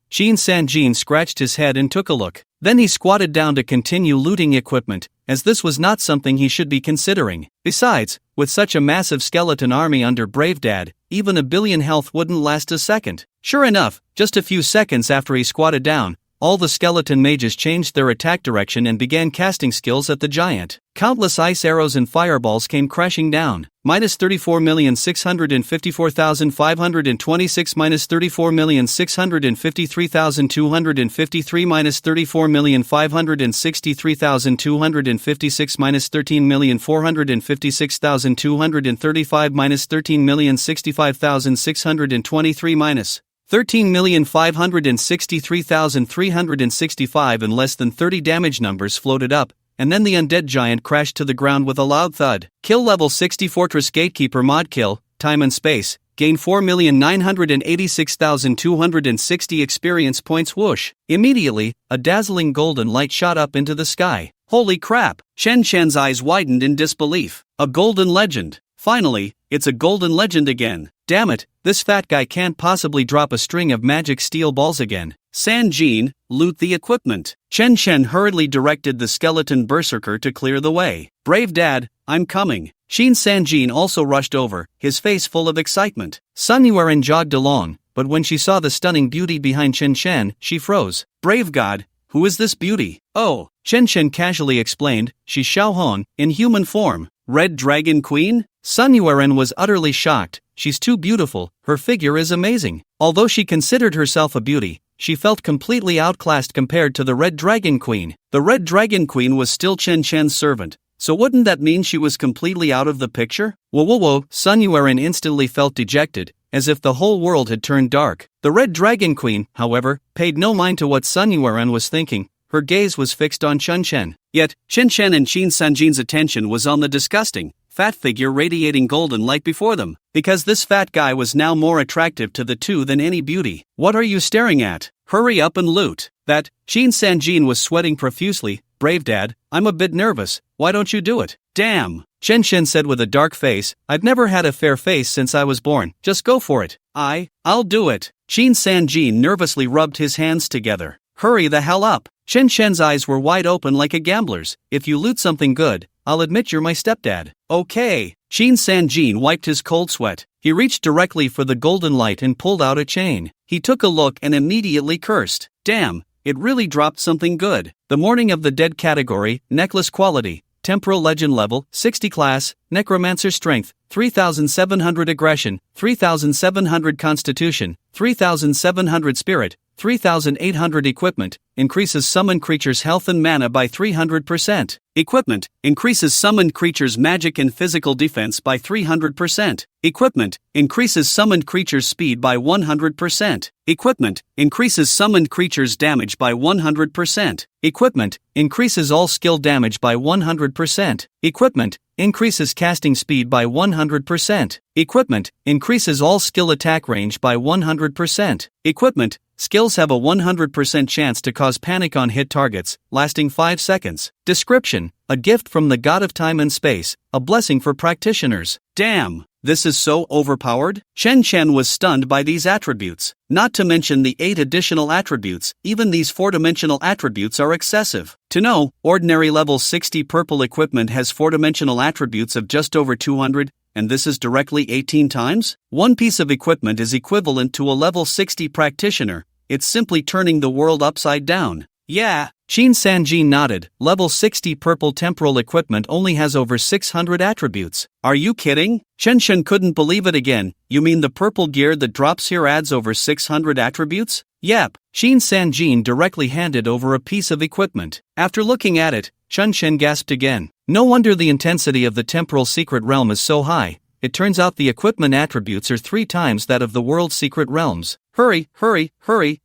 Shin Sanjin scratched his head and took a look. Then he squatted down to continue looting equipment, as this was not something he should be considering. Besides, with such a massive skeleton army under Brave Dad, even a billion health wouldn't last a second. Sure enough, just a few seconds after he squatted down, all the skeleton mages changed their attack direction and began casting skills at the giant. Countless ice arrows and fireballs came crashing down. Minus 34,654,526, minus 34,653,253, minus 34,563,256, minus 13,456,235, minus 13,065,623, minus 13,563,365. In less than 30 damage numbers floated up, and then the undead giant crashed to the ground with a loud thud. Kill level 60 Fortress Gatekeeper Mod Kill, Time and Space, gain 4,986,260 experience points. Whoosh! Immediately, a dazzling golden light shot up into the sky. Holy crap! Shen Shen's eyes widened in disbelief. A golden legend. Finally, it's a golden legend again. Damn it, this fat guy can't possibly drop a string of magic steel balls again. Sanjin, loot the equipment. Shen Shen hurriedly directed the skeleton berserker to clear the way. Brave Dad, I'm coming. Shin Sanjin also rushed over, his face full of excitement. Sun Yuan jogged along, but when she saw the stunning beauty behind Shen Shen, she froze. Brave God, who is this beauty? Oh, Shen Shen casually explained, she's Xiao Hong, in human form. Red Dragon Queen? Sun Yueren was utterly shocked. She's too beautiful, her figure is amazing. Although she considered herself a beauty, she felt completely outclassed compared to the Red Dragon Queen. The Red Dragon Queen was still Chen Chen's servant, so wouldn't that mean she was completely out of the picture? Whoa, Sun Yueren instantly felt dejected, as if the whole world had turned dark. The Red Dragon Queen, however, paid no mind to what Sun Yueren was thinking. Her gaze was fixed on Chen Chen. Yet, Chen Chen and Qin Sanjin's attention was on the disgusting, fat figure radiating golden light before them, because this fat guy was now more attractive to the two than any beauty. What are you staring at? Hurry up and loot. That, Qin Sanjin was sweating profusely. Brave dad, I'm a bit nervous, why don't you do it? Damn, Chen Chen said with a dark face, I've never had a fair face since I was born, just go for it. I'll do it. Qin Sanjin nervously rubbed his hands together. Hurry the hell up. Chen Chen's eyes were wide open like a gambler's. If you loot something good, I'll admit you're my stepdad. Okay. Qin Sanjin wiped his cold sweat. He reached directly for the golden light and pulled out a chain. He took a look and immediately cursed. Damn, it really dropped something good. The Morning of the Dead category, necklace quality, temporal legend level, 60 class, necromancer strength, 3700 aggression, 3700 constitution, 3700 spirit, 3800 equipment, increases summoned creatures' health and mana by 300%. Equipment, increases summoned creatures' magic and physical defense by 300%. Equipment, increases summoned creatures' speed by 100%. Equipment, increases summoned creatures' damage by 100%. Equipment, increases all skill damage by 100%. Equipment, increases casting speed by 100%. Equipment, increases all skill attack range by 100%. Equipment, skills have a 100% chance to cause panic on hit targets, lasting 5 seconds. Description, a gift from the god of time and space, a blessing for practitioners. Damn, this is so overpowered? Chen Chen was stunned by these attributes. Not to mention the 8 additional attributes, even these 4-dimensional attributes are excessive. To know, ordinary level 60 purple equipment has 4-dimensional attributes of just over 200, and this is directly 18 times? One piece of equipment is equivalent to a level 60 practitioner. It's simply turning the world upside down. Yeah, Qin Sanjin nodded. Level 60 purple temporal equipment only has over 600 attributes. Are you kidding? Chen Chen couldn't believe it again. You mean the purple gear that drops here adds over 600 attributes? Yep. Qin Sanjin directly handed over a piece of equipment. After looking at it, Chen Chen gasped again. No wonder the intensity of the temporal secret realm is so high. It turns out the equipment attributes are 3 times that of the world's secret realms. Hurry,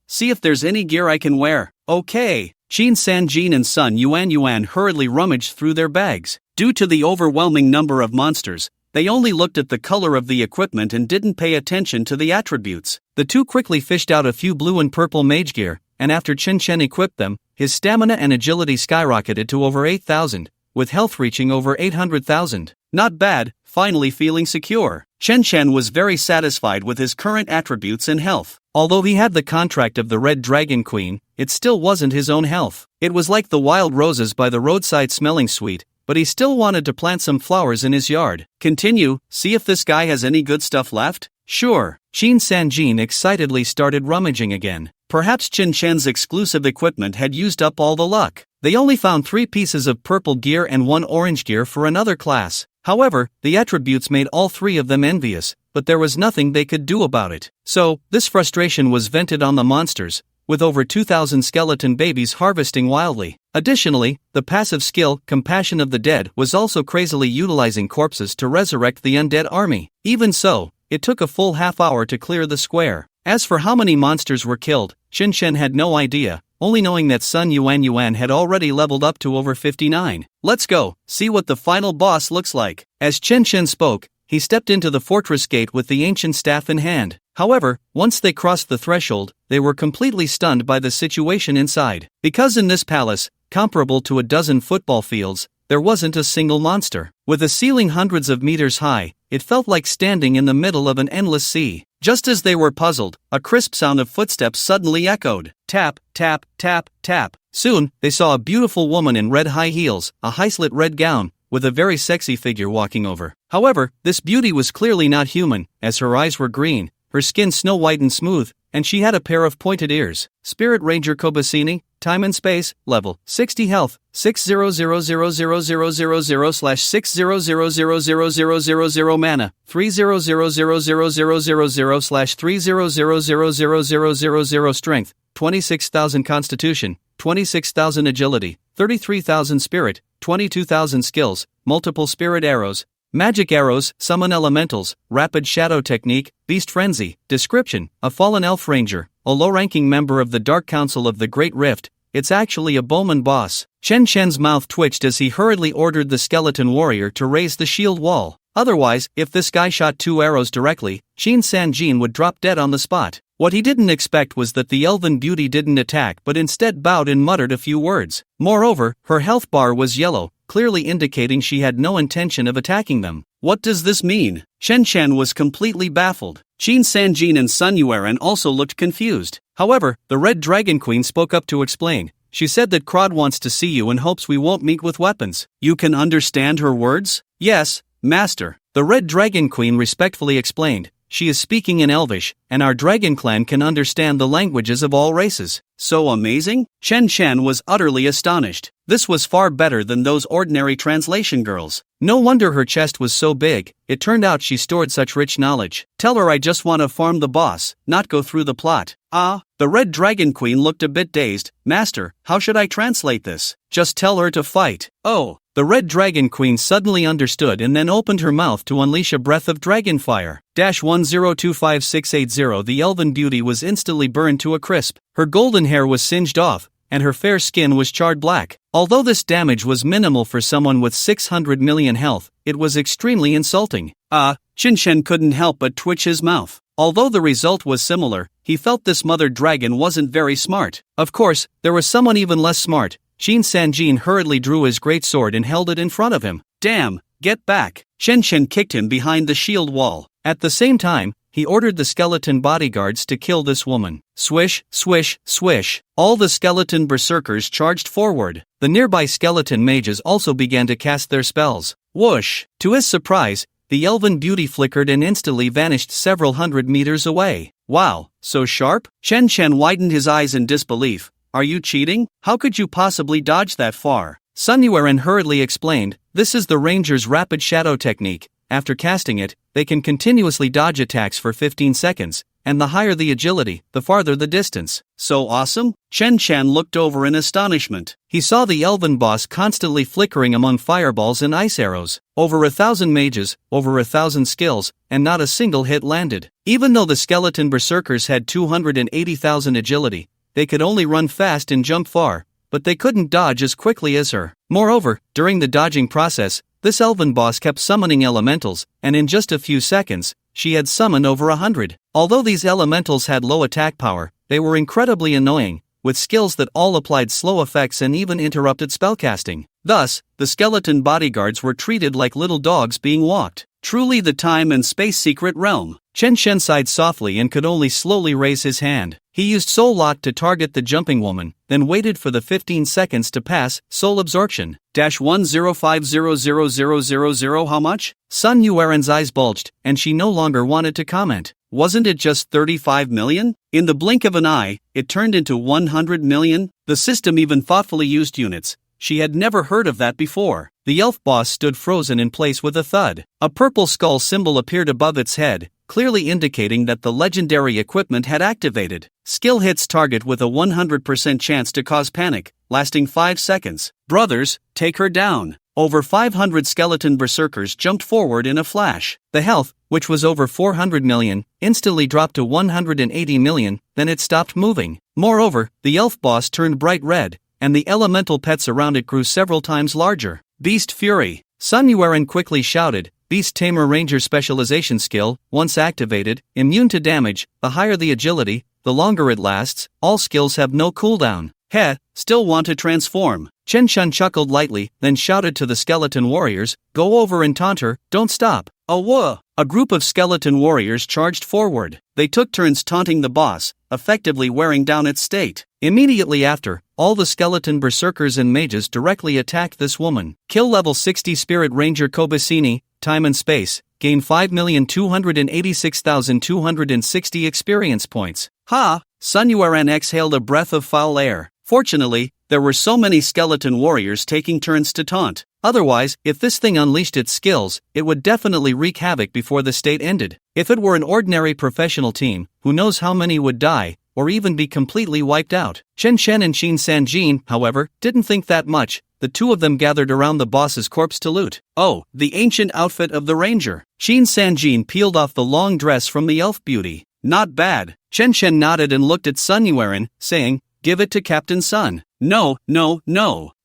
see if there's any gear I can wear. Okay. Qin Sanjin and Sun Yuan hurriedly rummaged through their bags. Due to the overwhelming number of monsters, they only looked at the color of the equipment and didn't pay attention to the attributes. The two quickly fished out a few blue and purple mage gear, and after Chen Chen equipped them, his stamina and agility skyrocketed to over 8,000, with health reaching over 800,000. Not bad, finally feeling secure. Chen Chen was very satisfied with his current attributes and health. Although he had the contract of the Red Dragon Queen, it still wasn't his own health. It was like the wild roses by the roadside smelling sweet, but he still wanted to plant some flowers in his yard. Continue, see if this guy has any good stuff left? Sure. Qin Sanjin excitedly started rummaging again. Perhaps Chen Chen's exclusive equipment had used up all the luck. They only found 3 pieces of purple gear and 1 orange gear for another class. However, the attributes made all 3 of them envious, but there was nothing they could do about it. So, this frustration was vented on the monsters, with over 2,000 skeleton babies harvesting wildly. Additionally, the passive skill, Compassion of the Dead, was also crazily utilizing corpses to resurrect the undead army. Even so, it took a full half-hour to clear the square. As for how many monsters were killed, Chen Chen had no idea, only knowing that Sun Yuan had already leveled up to over 59. Let's go, see what the final boss looks like. As Chen Chen spoke, he stepped into the fortress gate with the ancient staff in hand. However, once they crossed the threshold, they were completely stunned by the situation inside. Because in this palace, comparable to a dozen football fields, there wasn't a single monster. With a ceiling hundreds of meters high, it felt like standing in the middle of an endless sea. Just as they were puzzled, a crisp sound of footsteps suddenly echoed. Tap, tap, tap, tap. Soon, they saw a beautiful woman in red high heels, a high-slit red gown, with a very sexy figure walking over. However, this beauty was clearly not human, as her eyes were green, her skin snow-white and smooth, and she had a pair of pointed ears. Spirit Ranger Kobasini, time and space, level 60 health, 6000000/6000000 mana, 3000000/3000000 strength, 26,000 constitution, 26,000 agility, 33,000 spirit, 22,000 skills, multiple spirit arrows, magic arrows, summon elementals, rapid shadow technique, beast frenzy. Description: a fallen elf ranger, a low-ranking member of the Dark Council of the Great Rift. It's actually a bowman boss. Chen Chen's mouth twitched as he hurriedly ordered the skeleton warrior to raise the shield wall. Otherwise, if this guy shot 2 arrows directly, Qin Sanjin would drop dead on the spot. What he didn't expect was that the elven beauty didn't attack but instead bowed and muttered a few words. Moreover, her health bar was yellow, clearly indicating she had no intention of attacking them. What does this mean? Shen Chen was completely baffled. Qin Sanjin and Sun Yueren also looked confused. However, the Red Dragon Queen spoke up to explain. She said that Krod wants to see you and hopes we won't meet with weapons. You can understand her words? Yes, Master. The Red Dragon Queen respectfully explained. She is speaking in Elvish, and our dragon clan can understand the languages of all races. So amazing? Shen Chen was utterly astonished. This was far better than those ordinary translation girls. No wonder her chest was so big. It turned out she stored such rich knowledge. Tell her I just want to farm the boss, not go through the plot. The Red Dragon Queen looked a bit dazed. Master, how should I translate this? Just tell her to fight. Oh. The Red Dragon Queen suddenly understood and then opened her mouth to unleash a breath of dragon fire. 1025680. The elven beauty was instantly burned to a crisp. Her golden hair was singed off, and her fair skin was charred black. Although this damage was minimal for someone with 600 million health, it was extremely insulting. Qin Shen couldn't help but twitch his mouth. Although the result was similar, he felt this mother dragon wasn't very smart. Of course, there was someone even less smart. Qin Sanjin hurriedly drew his great sword and held it in front of him. Damn, get back! Shen Chen kicked him behind the shield wall. At the same time, he ordered the skeleton bodyguards to kill this woman. Swish, swish, swish. All the skeleton berserkers charged forward. The nearby skeleton mages also began to cast their spells. Whoosh! To his surprise, the elven beauty flickered and instantly vanished several hundred meters away. Wow, so sharp? Shen Chen widened his eyes in disbelief. Are you cheating? How could you possibly dodge that far? Sun Yueren hurriedly explained, this is the ranger's rapid shadow technique. After casting it, they can continuously dodge attacks for 15 seconds, and the higher the agility, the farther the distance. So awesome? Chen Chen looked over in astonishment. He saw the elven boss constantly flickering among fireballs and ice arrows. Over 1,000 mages, over 1,000 skills, and not a single hit landed. Even though the skeleton berserkers had 280,000 agility, they could only run fast and jump far, but they couldn't dodge as quickly as her. Moreover, during the dodging process, this elven boss kept summoning elementals, and in just a few seconds, she had summoned over 100. Although these elementals had low attack power, they were incredibly annoying, with skills that all applied slow effects and even interrupted spellcasting. Thus, the skeleton bodyguards were treated like little dogs being walked. Truly the time and space secret realm. Chen Shen sighed softly and could only slowly raise his hand. He used Soul Lock to target the jumping woman, then waited for the 15 seconds to pass. Soul Absorption. 1050000. How much? Sun Yueren's eyes bulged, and she no longer wanted to comment. Wasn't it just 35 million? In the blink of an eye, it turned into 100 million. The system even thoughtfully used units. She had never heard of that before. The elf boss stood frozen in place with a thud. A purple skull symbol appeared above its head, clearly indicating that the legendary equipment had activated. Skill hits target with a 100% chance to cause panic, lasting 5 seconds. Brothers, take her down. Over 500 skeleton berserkers jumped forward in a flash. The health, which was over 400 million, instantly dropped to 180 million, then it stopped moving. Moreover, the elf boss turned bright red, and the elemental pets around it grew several times larger. Beast Fury. Sun Yueren quickly shouted, Beast Tamer Ranger Specialization Skill, once activated, immune to damage. The higher the agility, the longer it lasts. All skills have no cooldown. Heh, still want to transform. Chen Shun chuckled lightly, then shouted to the skeleton warriors, go over and taunt her, don't stop. Whoa! A group of skeleton warriors charged forward. They took turns taunting the boss, effectively wearing down its state. Immediately after, all the skeleton berserkers and mages directly attacked this woman. Kill level 60 Spirit Ranger Kobasini, time and space, gain 5,286,260 experience points. Ha! Sun Yuan exhaled a breath of foul air. Fortunately, there were so many skeleton warriors taking turns to taunt. Otherwise, if this thing unleashed its skills, it would definitely wreak havoc before the state ended. If it were an ordinary professional team, who knows how many would die, or even be completely wiped out. Chen Shen and Xin Sanjin, however, didn't think that much. The two of them gathered around the boss's corpse to loot. Oh, the ancient outfit of the ranger. Xin Sanjin peeled off the long dress from the elf beauty. Not bad. Chen Shen nodded and looked at Sun Yuan, saying, "Give it to Captain Sun." No.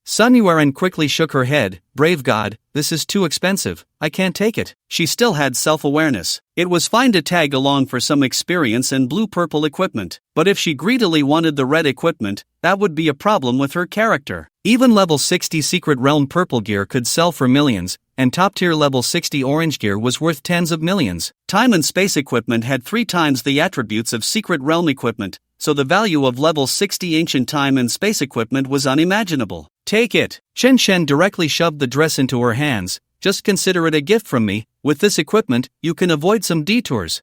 Sun Yuan quickly shook her head. "Brave God, this is too expensive, I can't take it." She still had self-awareness. It was fine to tag along for some experience and blue-purple equipment, but if she greedily wanted the red equipment, that would be a problem with her character. Even level 60 Secret Realm purple gear could sell for millions, and top-tier level 60 orange gear was worth tens of millions. Time and space equipment had 3 times the attributes of Secret Realm equipment, so the value of level 60 ancient time and space equipment was unimaginable. Take it. Chen Shen directly shoved the dress into her hands. Just consider it a gift from me. With this equipment, you can avoid some detours.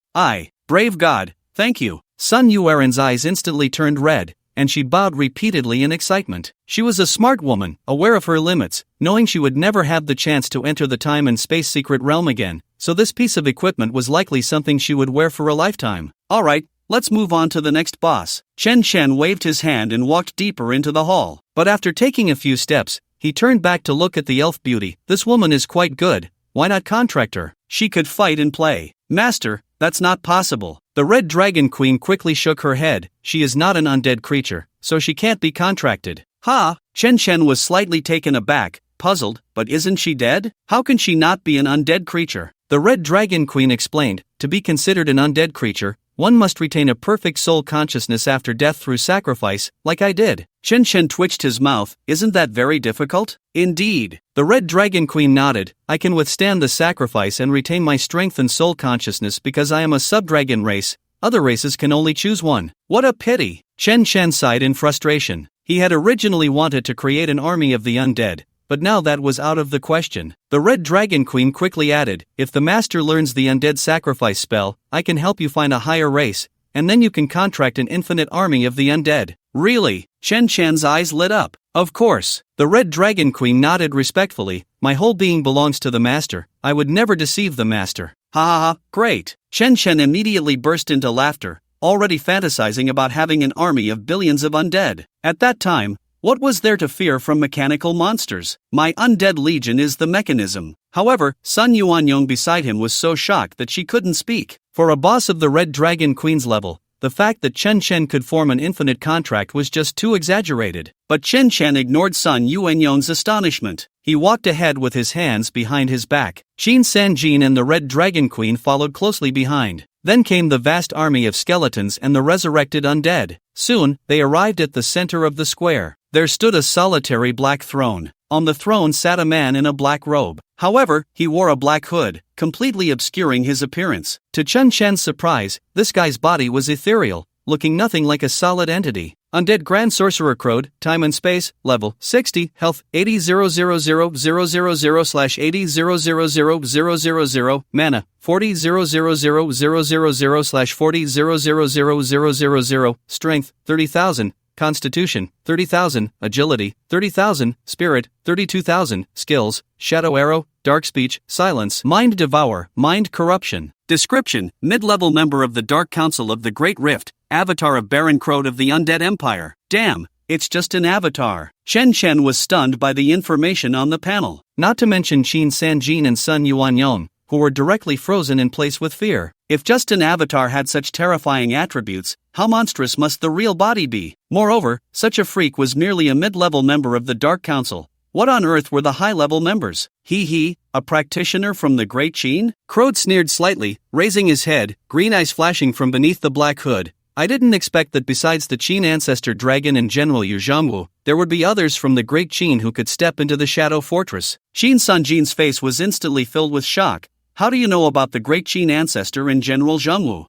Brave God, thank you. Sun Yuan's eyes instantly turned red, and she bowed repeatedly in excitement. She was a smart woman, aware of her limits, knowing she would never have the chance to enter the time and space secret realm again, so this piece of equipment was likely something she would wear for a lifetime. Alright, let's move on to the next boss. Chen Shen waved his hand and walked deeper into the hall. But after taking a few steps, he turned back to look at the elf beauty. This woman is quite good, why not contract her? She could fight and play. Master, that's not possible. The Red Dragon Queen quickly shook her head. She is not an undead creature, so she can't be contracted. Ha! Chen Shen was slightly taken aback, puzzled, but isn't she dead? How can she not be an undead creature? The Red Dragon Queen explained, to be considered an undead creature, one must retain a perfect soul consciousness after death through sacrifice, like I did. Chen Shen twitched his mouth. Isn't that very difficult? Indeed. The Red Dragon Queen nodded. I can withstand the sacrifice and retain my strength and soul consciousness because I am a subdragon race. Other races can only choose one. What a pity. Chen Shen sighed in frustration. He had originally wanted to create an army of the undead, but now that was out of the question. The Red Dragon Queen quickly added, if the master learns the undead sacrifice spell, I can help you find a higher race, and then you can contract an infinite army of the undead. Really? Chen Shen's eyes lit up. Of course. The Red Dragon Queen nodded respectfully. My whole being belongs to the master. I would never deceive the master. Ha ha ha, great. Chen Shen immediately burst into laughter, already fantasizing about having an army of billions of undead. At that time, what was there to fear from mechanical monsters? My undead legion is the mechanism. However, Sun Yuanyong beside him was so shocked that she couldn't speak. For a boss of the Red Dragon Queen's level, the fact that Chen Shen could form an infinite contract was just too exaggerated. But Chen Shen ignored Sun Yuanyong's astonishment. He walked ahead with his hands behind his back. Xin Sanjin and the Red Dragon Queen followed closely behind. Then came the vast army of skeletons and the resurrected undead. Soon, they arrived at the center of the square. There stood a solitary black throne. On the throne sat a man in a black robe. However, he wore a black hood, completely obscuring his appearance. To Chen Shen's surprise, this guy's body was ethereal, looking nothing like a solid entity. Undead Grand Sorcerer crowed, time and space, level 60, health 80,000,000/80,000,000, mana 40,000,000/40,000,000, strength 30,000. Constitution, 30,000, Agility, 30,000, Spirit, 32,000, Skills, Shadow Arrow, Dark Speech, Silence, Mind Devour, Mind Corruption. Description, mid-level member of the Dark Council of the Great Rift, avatar of Baron Crode of the Undead Empire. Damn, it's just an avatar. Chen Shen was stunned by the information on the panel. Not to mention Xin Sanjin and Sun Yuanyong, who were directly frozen in place with fear. If just an avatar had such terrifying attributes, how monstrous must the real body be? Moreover, such a freak was merely a mid-level member of the Dark Council. What on earth were the high-level members? A practitioner from the Great Qin? Crode sneered slightly, raising his head, green eyes flashing from beneath the black hood. I didn't expect that besides the Qin ancestor dragon and General Yu Zhangwu, there would be others from the Great Qin who could step into the Shadow Fortress. Xin Sanjin's face was instantly filled with shock. How do you know about the Great Qin ancestor and General Zhangwu?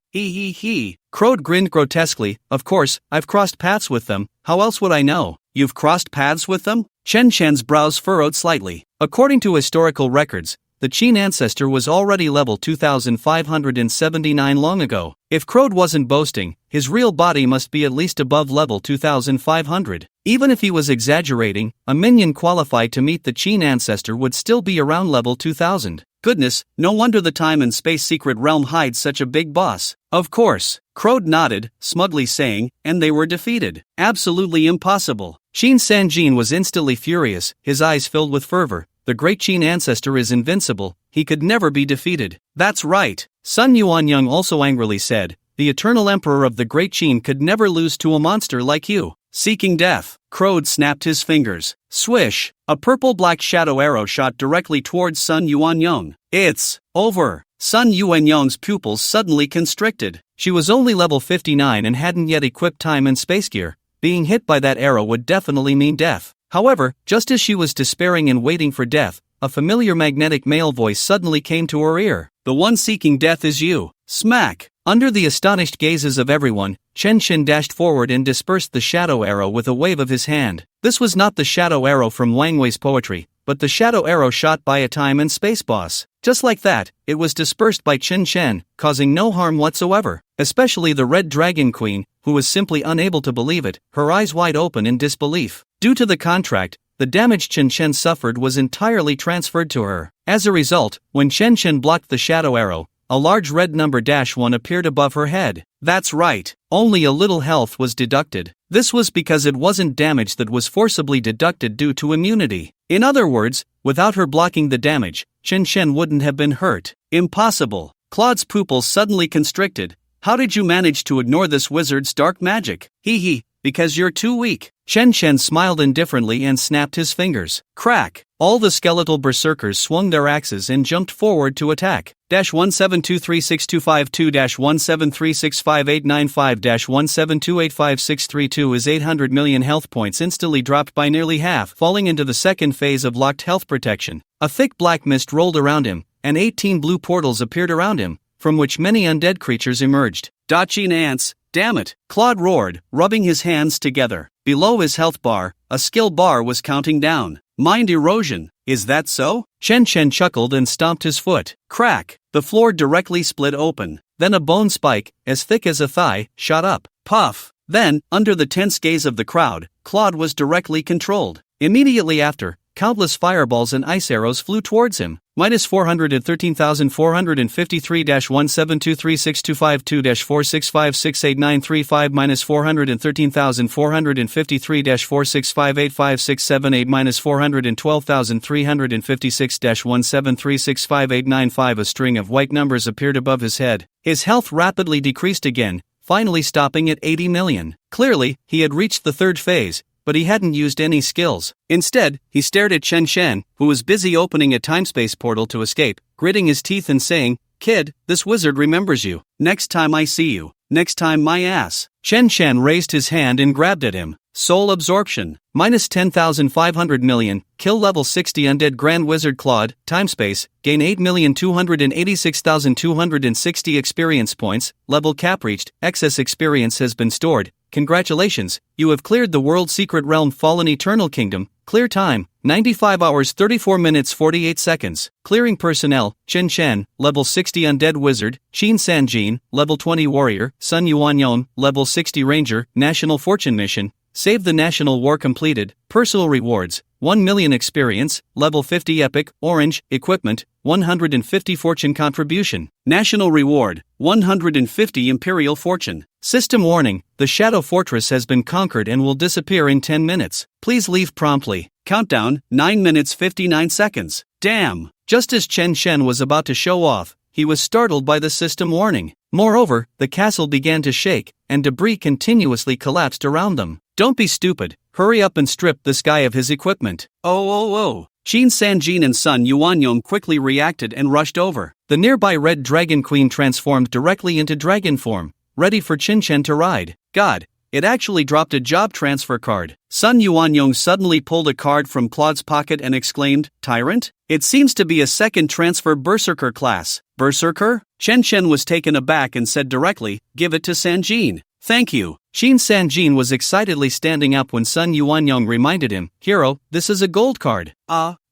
Crode grinned grotesquely. Of course, I've crossed paths with them. How else would I know? You've crossed paths with them? Chen Shen's brows furrowed slightly. According to historical records, the Qin ancestor was already level 2579 long ago. If Crode wasn't boasting, his real body must be at least above level 2500. Even if he was exaggerating, a minion qualified to meet the Qin ancestor would still be around level 2000. Goodness, no wonder the time and space secret realm hides such a big boss. Of course, Crode nodded, smugly saying, and they were defeated. Absolutely impossible. Qin Sanjin was instantly furious, his eyes filled with fervor. The great Qin ancestor is invincible, he could never be defeated. That's right, Sun Yuanyang also angrily said. The eternal emperor of the great Qin could never lose to a monster like you. Seeking death, Crode snapped his fingers. Swish! A purple-black shadow arrow shot directly towards Sun Yuanyang. It's over! Sun Yuanyang's pupils suddenly constricted. She was only level 59 and hadn't yet equipped time and space gear. Being hit by that arrow would definitely mean death. However, just as she was despairing and waiting for death, a familiar magnetic male voice suddenly came to her ear. The one seeking death is you. Smack! Under the astonished gazes of everyone, Chen Shen dashed forward and dispersed the shadow arrow with a wave of his hand. This was not the shadow arrow from Wang Wei's poetry, but the shadow arrow shot by a time and space boss. Just like that, it was dispersed by Chen Shen, causing no harm whatsoever. Especially the Red Dragon Queen, who was simply unable to believe it, her eyes wide open in disbelief. Due to the contract, the damage Chen Shen suffered was entirely transferred to her. As a result, when Chen Shen blocked the shadow arrow, a large red number -1 appeared above her head. That's right, only a little health was deducted. This was because it wasn't damage that was forcibly deducted due to immunity. In other words, without her blocking the damage, Chen Shen wouldn't have been hurt. Impossible. Claude's pupils suddenly constricted. How did you manage to ignore this wizard's dark magic? Hee hee, because you're too weak. Chen Shen smiled indifferently and snapped his fingers. Crack! All the skeletal berserkers swung their axes and jumped forward to attack. 1723625-173658955-172855632 is 800 million health points instantly dropped by nearly half, falling into the second phase of locked health protection. A thick black mist rolled around him, and 18 blue portals appeared around him, from which many undead creatures emerged. Dachine ants! Damn it! Claude roared, rubbing his hands together. Below his health bar, a skill bar was counting down. Mind erosion, is that so? Chen Shen chuckled and stomped his foot. Crack! The floor directly split open. Then a bone spike, as thick as a thigh, shot up. Puff! Then, under the tense gaze of the crowd, Claude was directly controlled. Immediately after, countless fireballs and ice arrows flew towards him. -413,453-1723625-2-4656893 -413,453-4658567 -412,356-1736589 A string of white numbers appeared above his head. His health rapidly decreased again, finally stopping at 80 million. Clearly, he had reached the third phase, but he hadn't used any skills. Instead, he stared at Chen Shen, who was busy opening a time-space portal to escape, gritting his teeth and saying, "Kid, this wizard remembers you. Next time I see you. Next time my ass." Chen Shen raised his hand and grabbed at him. Soul absorption. -10,500 million. Kill level 60 undead Grand Wizard Claude. Timespace. Gain 8,286,260 experience points. Level cap reached. Excess experience has been stored. Congratulations, you have cleared the world secret realm Fallen Eternal Kingdom. Clear time, 95 hours 34 minutes 48 seconds. Clearing personnel, Chen Shen, level 60 undead wizard, Qin Sanjin, level 20 warrior, Sun Yuanyang, level 60 ranger, national fortune mission. Save the national war completed. Personal rewards, 1 million experience, level 50 epic, orange, equipment, 150 fortune contribution. National reward, 150 imperial fortune. System warning, the Shadow Fortress has been conquered and will disappear in 10 minutes. Please leave promptly. Countdown, 9 minutes 59 seconds. Damn! Just as Chen Shen was about to show off, he was startled by the system warning. Moreover, the castle began to shake, and debris continuously collapsed around them. Don't be stupid, hurry up and strip this guy of his equipment. Oh. Qin Sanjin and Sun Yuanyang quickly reacted and rushed over. The nearby Red Dragon Queen transformed directly into dragon form, ready for Chen Shen to ride. God, it actually dropped a job transfer card. Sun Yuanyang suddenly pulled a card from Claude's pocket and exclaimed, "Tyrant? It seems to be a second transfer Berserker class." Berserker? Chen Shen was taken aback and said directly, "Give it to Sanjin." "Thank you." Qin Sanjin was excitedly standing up when Sun Yuanyang reminded him, "Hero, this is a gold card."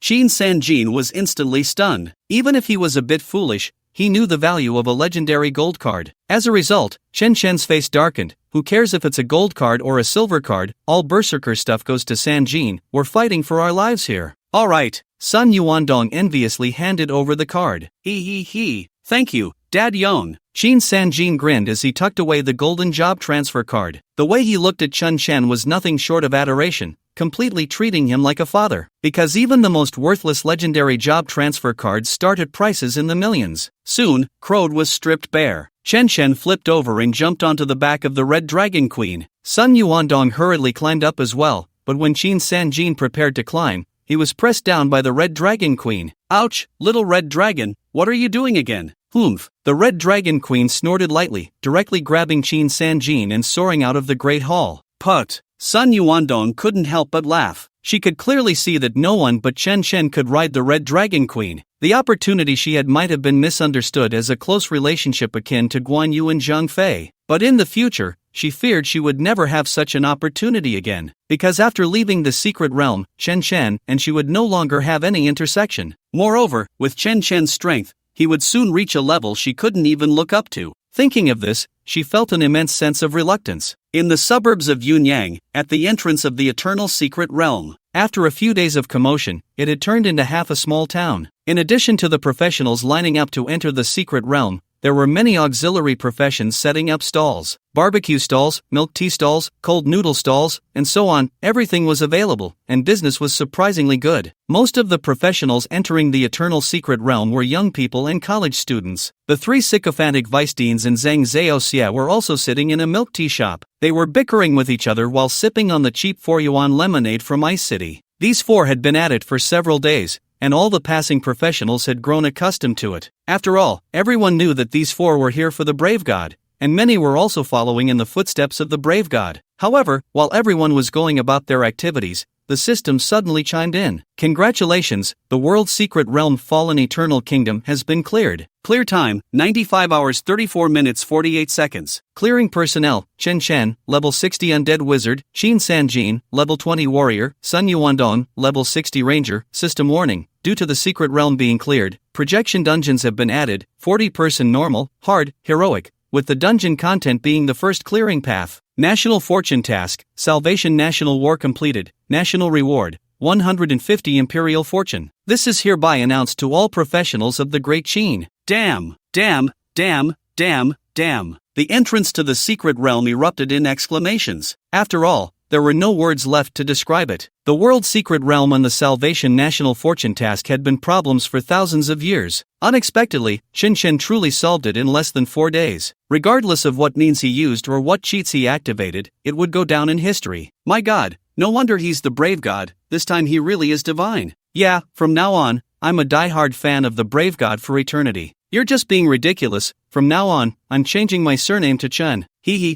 Qin Sanjin was instantly stunned. Even if he was a bit foolish, he knew the value of a legendary gold card. As a result, Chen Shen's face darkened. Who cares if it's a gold card or a silver card, all berserker stuff goes to Sanjin, we're fighting for our lives here. Alright, Sun Yuandong enviously handed over the card. He. Thank you, Dad Yong. Qin Sanjin grinned as he tucked away the golden job transfer card. The way he looked at Chen Shen was nothing short of adoration, completely treating him like a father. Because even the most worthless legendary job transfer cards start at prices in the millions. Soon, Crowd was stripped bare. Chen Shen flipped over and jumped onto the back of the Red Dragon Queen. Sun Yuandong hurriedly climbed up as well, but when Qin Sanjin prepared to climb, he was pressed down by the Red Dragon Queen. Ouch, little Red Dragon, what are you doing again? Humph. The Red Dragon Queen snorted lightly, directly grabbing Qin Sanjin and soaring out of the Great Hall. Put. Sun Yuandong couldn't help but laugh. She could clearly see that no one but Chen Shen could ride the Red Dragon Queen. The opportunity she had might have been misunderstood as a close relationship akin to Guan Yu and Zhang Fei. But in the future, she feared she would never have such an opportunity again. Because after leaving the secret realm, Chen Shen and she would no longer have any intersection. Moreover, with Chen Shen's strength, he would soon reach a level she couldn't even look up to. Thinking of this, she felt an immense sense of reluctance. In the suburbs of Yunyang, at the entrance of the Eternal Secret Realm, after a few days of commotion, it had turned into half a small town. In addition to the professionals lining up to enter the secret realm, there were many auxiliary professions setting up stalls. Barbecue stalls, milk tea stalls, cold noodle stalls, and so on. Everything was available, and business was surprisingly good. Most of the professionals entering the Eternal Secret Realm were young people and college students. The three sycophantic vice deans and Zhang Zhaoxia were also sitting in a milk tea shop. They were bickering with each other while sipping on the cheap 4 yuan lemonade from Ice City. These four had been at it for several days, and all the passing professionals had grown accustomed to it. After all, everyone knew that these four were here for the Brave God, and many were also following in the footsteps of the Brave God. However, while everyone was going about their activities, the system suddenly chimed in. Congratulations, the World Secret Realm Fallen Eternal Kingdom has been cleared. Clear time, 95 hours 34 minutes 48 seconds. Clearing personnel, Chen Shen, level 60 Undead Wizard, Qin Sanjin, level 20 Warrior, Sun Yuandong, level 60 Ranger. System warning, due to the Secret Realm being cleared, projection dungeons have been added, 40-person normal, hard, heroic, with the dungeon content being the first clearing path. National Fortune Task, Salvation National War completed, National Reward, 150 Imperial Fortune. This is hereby announced to all professionals of the Great Qin. Damn. The entrance to the secret realm erupted in exclamations. After all, there were no words left to describe it. The World Secret Realm and the Salvation National Fortune Task had been problems for thousands of years. Unexpectedly, Chen Shen truly solved it in less than 4 days. Regardless of what means he used or what cheats he activated, it would go down in history. My god, no wonder he's the Brave God, this time he really is divine. Yeah, from now on, I'm a die-hard fan of the Brave God for eternity. You're just being ridiculous. From now on, I'm changing my surname to Chen.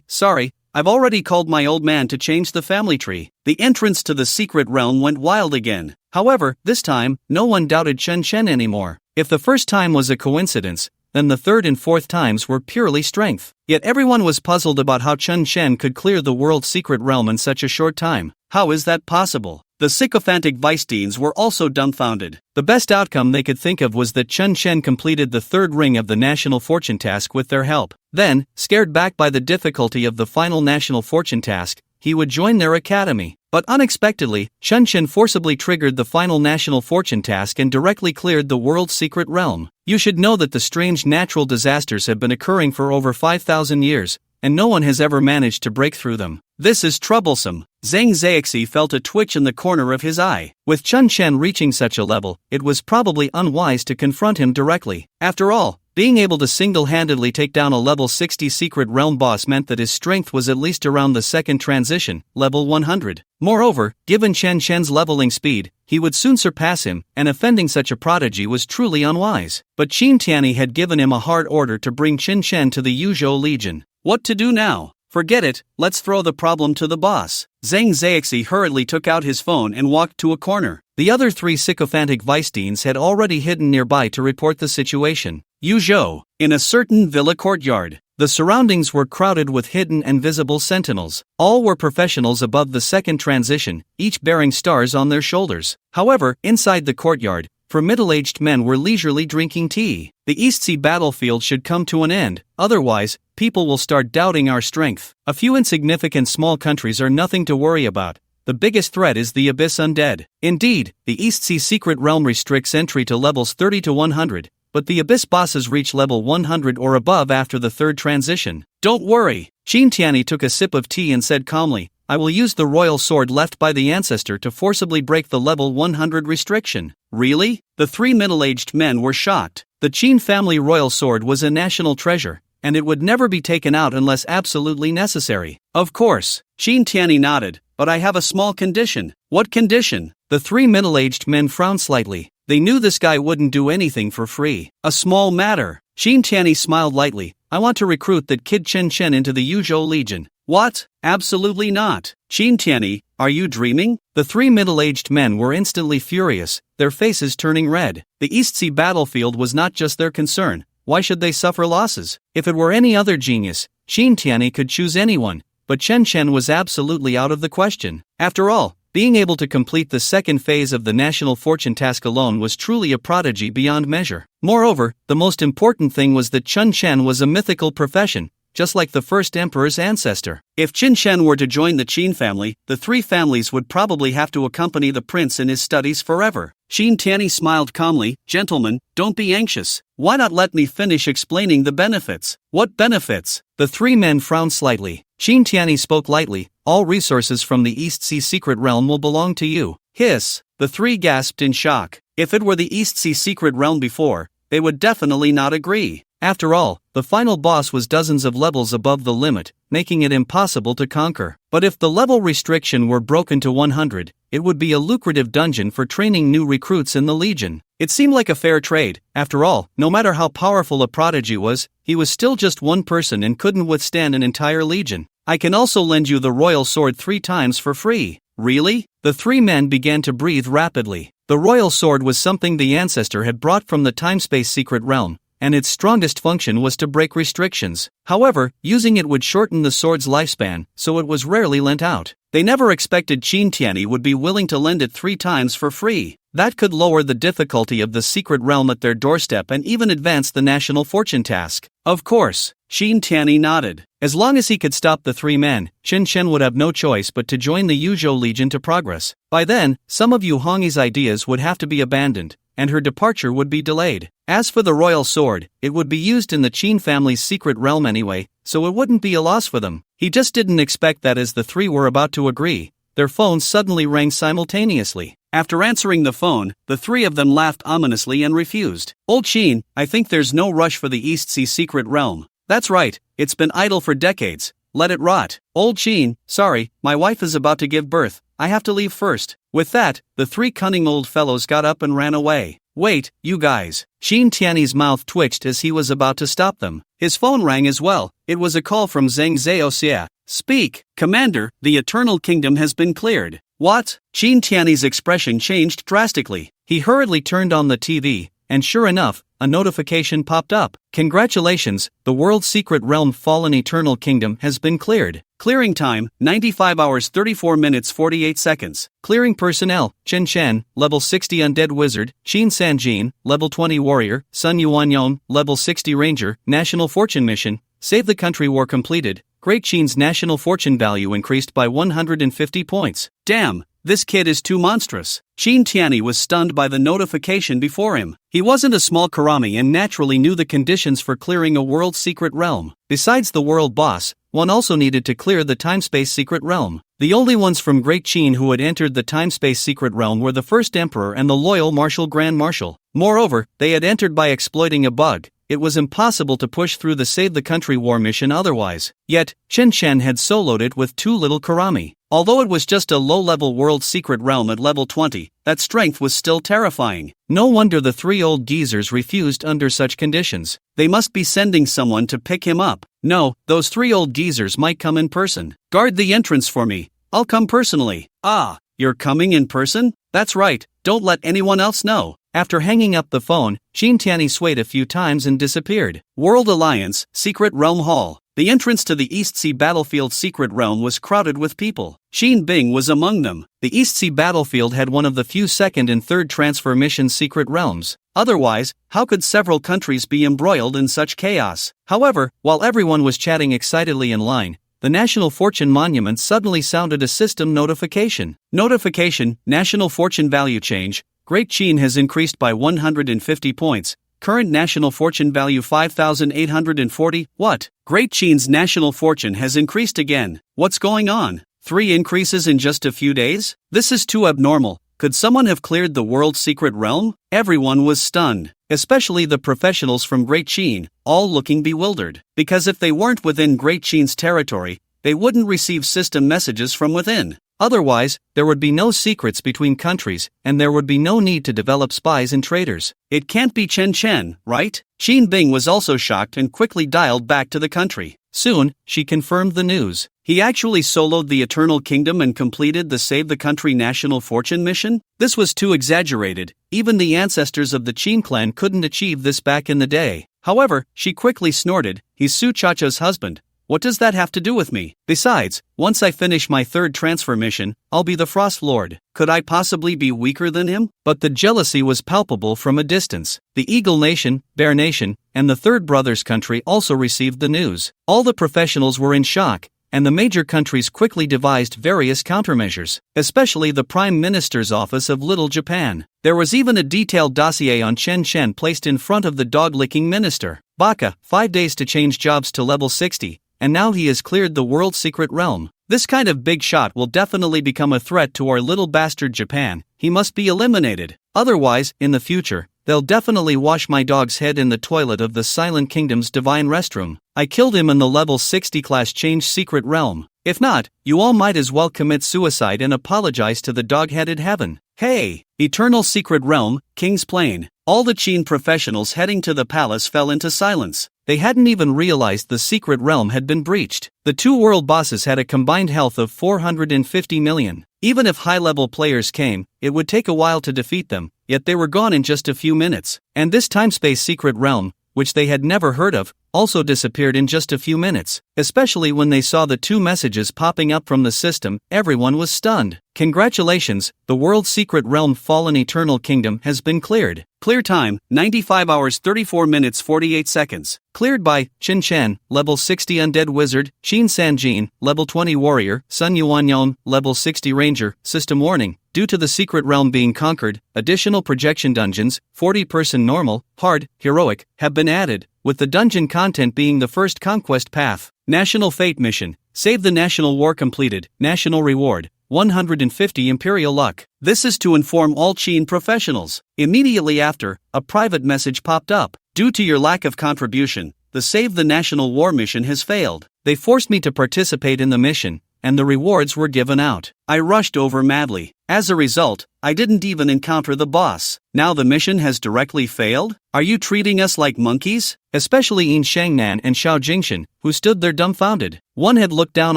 Sorry. I've already called my old man to change the family tree. The entrance to the secret realm went wild again. However, this time, no one doubted Chen Shen anymore. If the first time was a coincidence, then the third and fourth times were purely strength. Yet everyone was puzzled about how Chen Shen could clear the world's secret realm in such a short time. How is that possible? The sycophantic vice deans were also dumbfounded. The best outcome they could think of was that Chen Shen completed the third ring of the National Fortune Task with their help. Then, scared back by the difficulty of the final National Fortune Task, he would join their academy. But unexpectedly, Chen Shen forcibly triggered the final National Fortune Task and directly cleared the world's secret realm. You should know that the strange natural disasters have been occurring for over 5,000 years, and no one has ever managed to break through them. This is troublesome. Zhang Zhaoxi felt a twitch in the corner of his eye. With Chen Shen reaching such a level, it was probably unwise to confront him directly. After all, being able to single-handedly take down a level 60 secret realm boss meant that his strength was at least around the second transition, level 100. Moreover, given Chen Shen's leveling speed, he would soon surpass him, and offending such a prodigy was truly unwise. But Qin Tianyi had given him a hard order to bring Chen Shen to the Yuzhou Legion. What to do now? Forget it, let's throw the problem to the boss. Zhang Zhaoxi hurriedly took out his phone and walked to a corner. The other three sycophantic vice deans had already hidden nearby to report the situation. Yuzhou. In a certain villa courtyard, The surroundings were crowded with hidden and visible sentinels. All were professionals above the second transition, each bearing stars on their shoulders. However, inside the courtyard, for middle-aged men were leisurely drinking tea. The East Sea battlefield should come to an end, otherwise, people will start doubting our strength. A few insignificant small countries are nothing to worry about. The biggest threat is the Abyss Undead. Indeed, the East Sea Secret Realm restricts entry to levels 30 to 100, but the Abyss bosses reach level 100 or above after the third transition. Don't worry. Shin Tianyi took a sip of tea and said calmly, I will use the royal sword left by the ancestor to forcibly break the level 100 restriction. Really? The three middle-aged men were shocked. The Qin family royal sword was a national treasure, and it would never be taken out unless absolutely necessary. Of course. Shin Tianyi nodded, but I have a small condition. What condition? The three middle-aged men frowned slightly. They knew this guy wouldn't do anything for free. A small matter. Shin Tianyi smiled lightly. I want to recruit that kid Chen Chen into the Yuzhou Legion. What? Absolutely not. Shin Tianyi, are you dreaming? The three middle-aged men were instantly furious, their faces turning red. The East Sea battlefield was not just their concern. Why should they suffer losses? If it were any other genius, Shin Tianyi could choose anyone, but Chen Chen was absolutely out of the question. After all, being able to complete the second phase of the National Fortune task alone was truly a prodigy beyond measure. Moreover, the most important thing was that Chen Chen was a mythical profession, just like the first emperor's ancestor. If Qin Shen were to join the Qin family, the three families would probably have to accompany the prince in his studies forever. Shin Tianyi smiled calmly, Gentlemen, don't be anxious. Why not let me finish explaining the benefits? What benefits? The three men frowned slightly. Shin Tianyi spoke lightly, all resources from the East Sea Secret Realm will belong to you. Hiss. The three gasped in shock. If it were the East Sea Secret Realm before, they would definitely not agree. After all, the final boss was dozens of levels above the limit, making it impossible to conquer. But if the level restriction were broken to 100, it would be a lucrative dungeon for training new recruits in the Legion. It seemed like a fair trade. After all, no matter how powerful a prodigy was, he was still just one person and couldn't withstand an entire legion. I can also lend you the royal sword 3 times for free. Really? The three men began to breathe rapidly. The royal sword was something the ancestor had brought from the time-space secret realm, and its strongest function was to break restrictions. However, using it would shorten the sword's lifespan, so it was rarely lent out. They never expected Shin Tianyi would be willing to lend it 3 times for free. That could lower the difficulty of the secret realm at their doorstep and even advance the national fortune task. Of course. Shin Tianyi nodded. As long as he could stop the three men, Chen Chen would have no choice but to join the Yuzhou Legion to progress. By then, some of Yu Hongyi's ideas would have to be abandoned, and her departure would be delayed. As for the royal sword, it would be used in the Qin family's secret realm anyway, so it wouldn't be a loss for them. He just didn't expect that as the three were about to agree, their phones suddenly rang simultaneously. After answering the phone, the three of them laughed ominously and refused. Old Qin, I think there's no rush for the East Sea secret realm. That's right, it's been idle for decades. Let it rot. Old Qin, sorry, my wife is about to give birth. I have to leave first. With that, the three cunning old fellows got up and ran away. Wait, you guys. Shin Tianyi's mouth twitched as he was about to stop them. His phone rang as well. It was a call from Zheng Zhaoxia. Speak, Commander, the Eternal Kingdom has been cleared. What? Shin Tianyi's expression changed drastically. He hurriedly turned on the TV, and sure enough, a notification popped up. Congratulations, the World Secret Realm Fallen Eternal Kingdom has been cleared. Clearing time, 95 hours 34 minutes 48 seconds. Clearing personnel, Chen Chen, level 60 Undead Wizard, Qin Sanjin, level 20 Warrior, Sun Yuanyon, level 60 Ranger, National Fortune Mission, Save the Country War completed, Great Qin's National Fortune value increased by 150 points. Damn! This kid is too monstrous. Shin Tianyi was stunned by the notification before him. He wasn't a small karami and naturally knew the conditions for clearing a world secret realm. Besides the world boss, one also needed to clear the time-space secret realm. The only ones from Great Qin who had entered the time-space secret realm were the first emperor and the loyal Marshal Grand Marshal. Moreover, they had entered by exploiting a bug. It was impossible to push through the Save the Country War mission otherwise. Yet, Chen Chen had soloed it with 2 little karami. Although it was just a low-level world secret realm at level 20, that strength was still terrifying. No wonder the 3 old geezers refused under such conditions. They must be sending someone to pick him up. No, those 3 old geezers might come in person. Guard the entrance for me. I'll come personally. Ah, you're coming in person? That's right, don't let anyone else know. After hanging up the phone, Qin Tianyi swayed a few times and disappeared. World Alliance, Secret Realm Hall. The entrance to the East Sea Battlefield Secret Realm was crowded with people. Xin Bing was among them. The East Sea Battlefield had one of the few second and third transfer mission secret realms. Otherwise, how could several countries be embroiled in such chaos? However, while everyone was chatting excitedly in line, the National Fortune Monument suddenly sounded a system notification. Notification, National Fortune Value Change. Great Qin has increased by 150 points. Current national fortune value 5,840. What? Great Qin's national fortune has increased again. What's going on? 3 increases in just a few days? This is too abnormal. Could someone have cleared the world's secret realm? Everyone was stunned, especially the professionals from Great Qin, all looking bewildered. Because if they weren't within Great Qin's territory, they wouldn't receive system messages from within. Otherwise, there would be no secrets between countries, and there would be no need to develop spies and traitors. It can't be Chen Chen, right? Xin Bing was also shocked and quickly dialed back to the country. Soon, she confirmed the news. He actually soloed the Eternal Kingdom and completed the Save the Country National Fortune mission? This was too exaggerated. Even the ancestors of the Qin clan couldn't achieve this back in the day. However, she quickly snorted, "He's Su Chacha's husband. What does that have to do with me? Besides, once I finish my third transfer mission, I'll be the Frost Lord. Could I possibly be weaker than him?" But the jealousy was palpable from a distance. The Eagle Nation, Bear Nation, and the Third Brothers country also received the news. All the professionals were in shock, and the major countries quickly devised various countermeasures, especially the Prime Minister's office of Little Japan. There was even a detailed dossier on Chen Chen placed in front of the dog-licking minister. Baka, 5 days to change jobs to level 60. And now he has cleared the world's secret realm. This kind of big shot will definitely become a threat to our little bastard Japan. He must be eliminated. Otherwise, in the future, they'll definitely wash my dog's head in the toilet of the Silent Kingdom's divine restroom. I killed him in the level 60 class change secret realm. If not, you all might as well commit suicide and apologize to the dog-headed heaven. Hey! Eternal Secret Realm, King's Plain. All the Qin professionals heading to the palace fell into silence. They hadn't even realized the secret realm had been breached. The 2 world bosses had a combined health of 450 million. Even if high-level players came, it would take a while to defeat them, yet they were gone in just a few minutes. And this time-space secret realm, which they had never heard of, also disappeared in just a few minutes. Especially when they saw the 2 messages popping up from the system, everyone was stunned. Congratulations, the world's secret realm Fallen Eternal Kingdom has been cleared. Clear time, 95 hours 34 minutes 48 seconds. Cleared by Chen Chen, level 60 Undead Wizard, Qin Sanjin, level 20 Warrior, Sun Yuanyong, level 60 Ranger. System warning. Due to the secret realm being conquered, additional projection dungeons, 40-person normal, hard, heroic, have been added, with the dungeon content being the first conquest path. National Fate Mission. Save the National War completed. National Reward. 150 Imperial Luck. This is to inform all Qin professionals. Immediately after, a private message popped up. Due to your lack of contribution, the Save the National War mission has failed. They forced me to participate in the mission, and the rewards were given out. I rushed over madly. As a result, I didn't even encounter the boss. Now the mission has directly failed? Are you treating us like monkeys? Especially Yin Shangnan and Xiao Jingshan, who stood there dumbfounded. One had looked down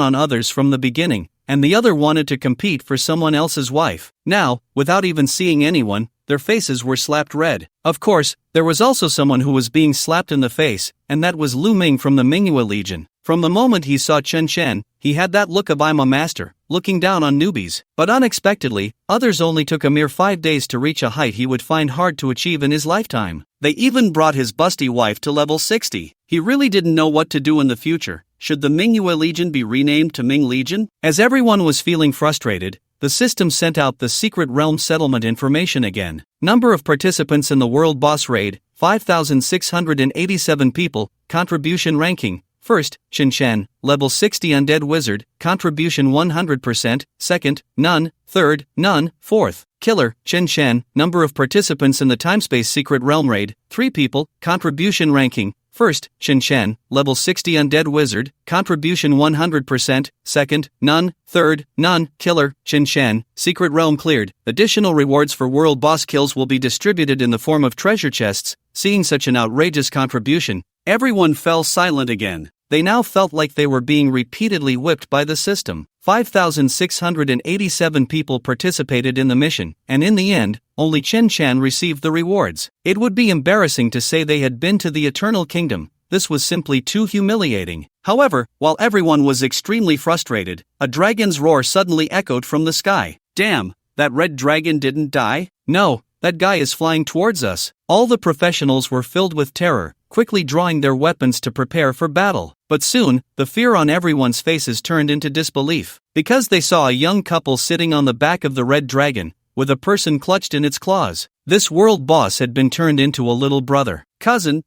on others from the beginning, and the other wanted to compete for someone else's wife. Now, without even seeing anyone, their faces were slapped red. Of course, there was also someone who was being slapped in the face, and that was Lu Ming from the Manhwa Legion. From the moment he saw Chen Chen, he had that look of "I'm a master," looking down on newbies. But unexpectedly, others only took a mere 5 days to reach a height he would find hard to achieve in his lifetime. They even brought his busty wife to level 60. He really didn't know what to do in the future. Should the Manhwa Legion be renamed to Ming Legion? As everyone was feeling frustrated, the system sent out the Secret Realm Settlement information again. Number of participants in the World Boss Raid, 5,687 people. Contribution ranking. First, Chen Chen, level 60 Undead Wizard, contribution 100%, second, none, third, none, fourth, Killer, Chen Chen, number of participants in the Timespace Secret Realm Raid, 3 people, contribution ranking. First, Chen Chen, level 60 Undead Wizard, contribution 100%, second, none, third, none, Killer, Chen Chen, Secret Realm cleared. Additional rewards for world boss kills will be distributed in the form of treasure chests. Seeing such an outrageous contribution, everyone fell silent again. They now felt like they were being repeatedly whipped by the system. 5,687 people participated in the mission, and in the end, only Chen Chan received the rewards. It would be embarrassing to say they had been to the Eternal Kingdom. This was simply too humiliating. However, while everyone was extremely frustrated, a dragon's roar suddenly echoed from the sky. Damn, that red dragon didn't die? No, that guy is flying towards us. All the professionals were filled with terror, quickly drawing their weapons to prepare for battle. But soon, the fear on everyone's faces turned into disbelief, because they saw a young couple sitting on the back of the red dragon, with a person clutched in its claws. This world boss had been turned into a little brother. Cousin.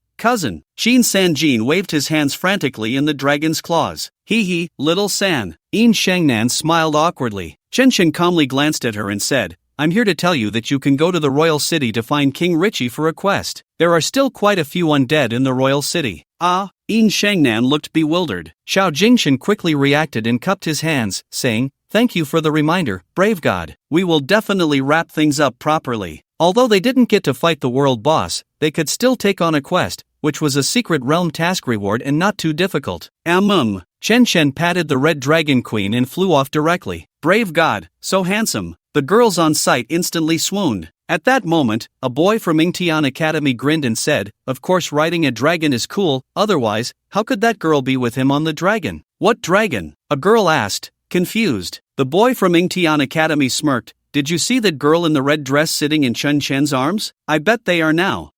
Shin Sanjin waved his hands frantically in the dragon's claws. Hee, little San. Yin Shangnan smiled awkwardly. Chen Chen calmly glanced at her and said, I'm here to tell you that you can go to the royal city to find King Richie for a quest. There are still quite a few undead in the royal city. Yin Shangnan looked bewildered. Xiao Jingshan quickly reacted and cupped his hands, saying, Thank you for the reminder, brave god. We will definitely wrap things up properly. Although they didn't get to fight the world boss, they could still take on a quest, which was a secret realm task reward and not too difficult. Chen Chen patted the red dragon queen and flew off directly. Brave god, so handsome. The girls on site instantly swooned. At that moment, a boy from Ingtian Academy grinned and said, Of course riding a dragon is cool, otherwise, how could that girl be with him on the dragon? What dragon? A girl asked, confused. The boy from Ingtian Academy smirked. Did you see that girl in the red dress sitting in Chen Chen's arms? I bet they are now.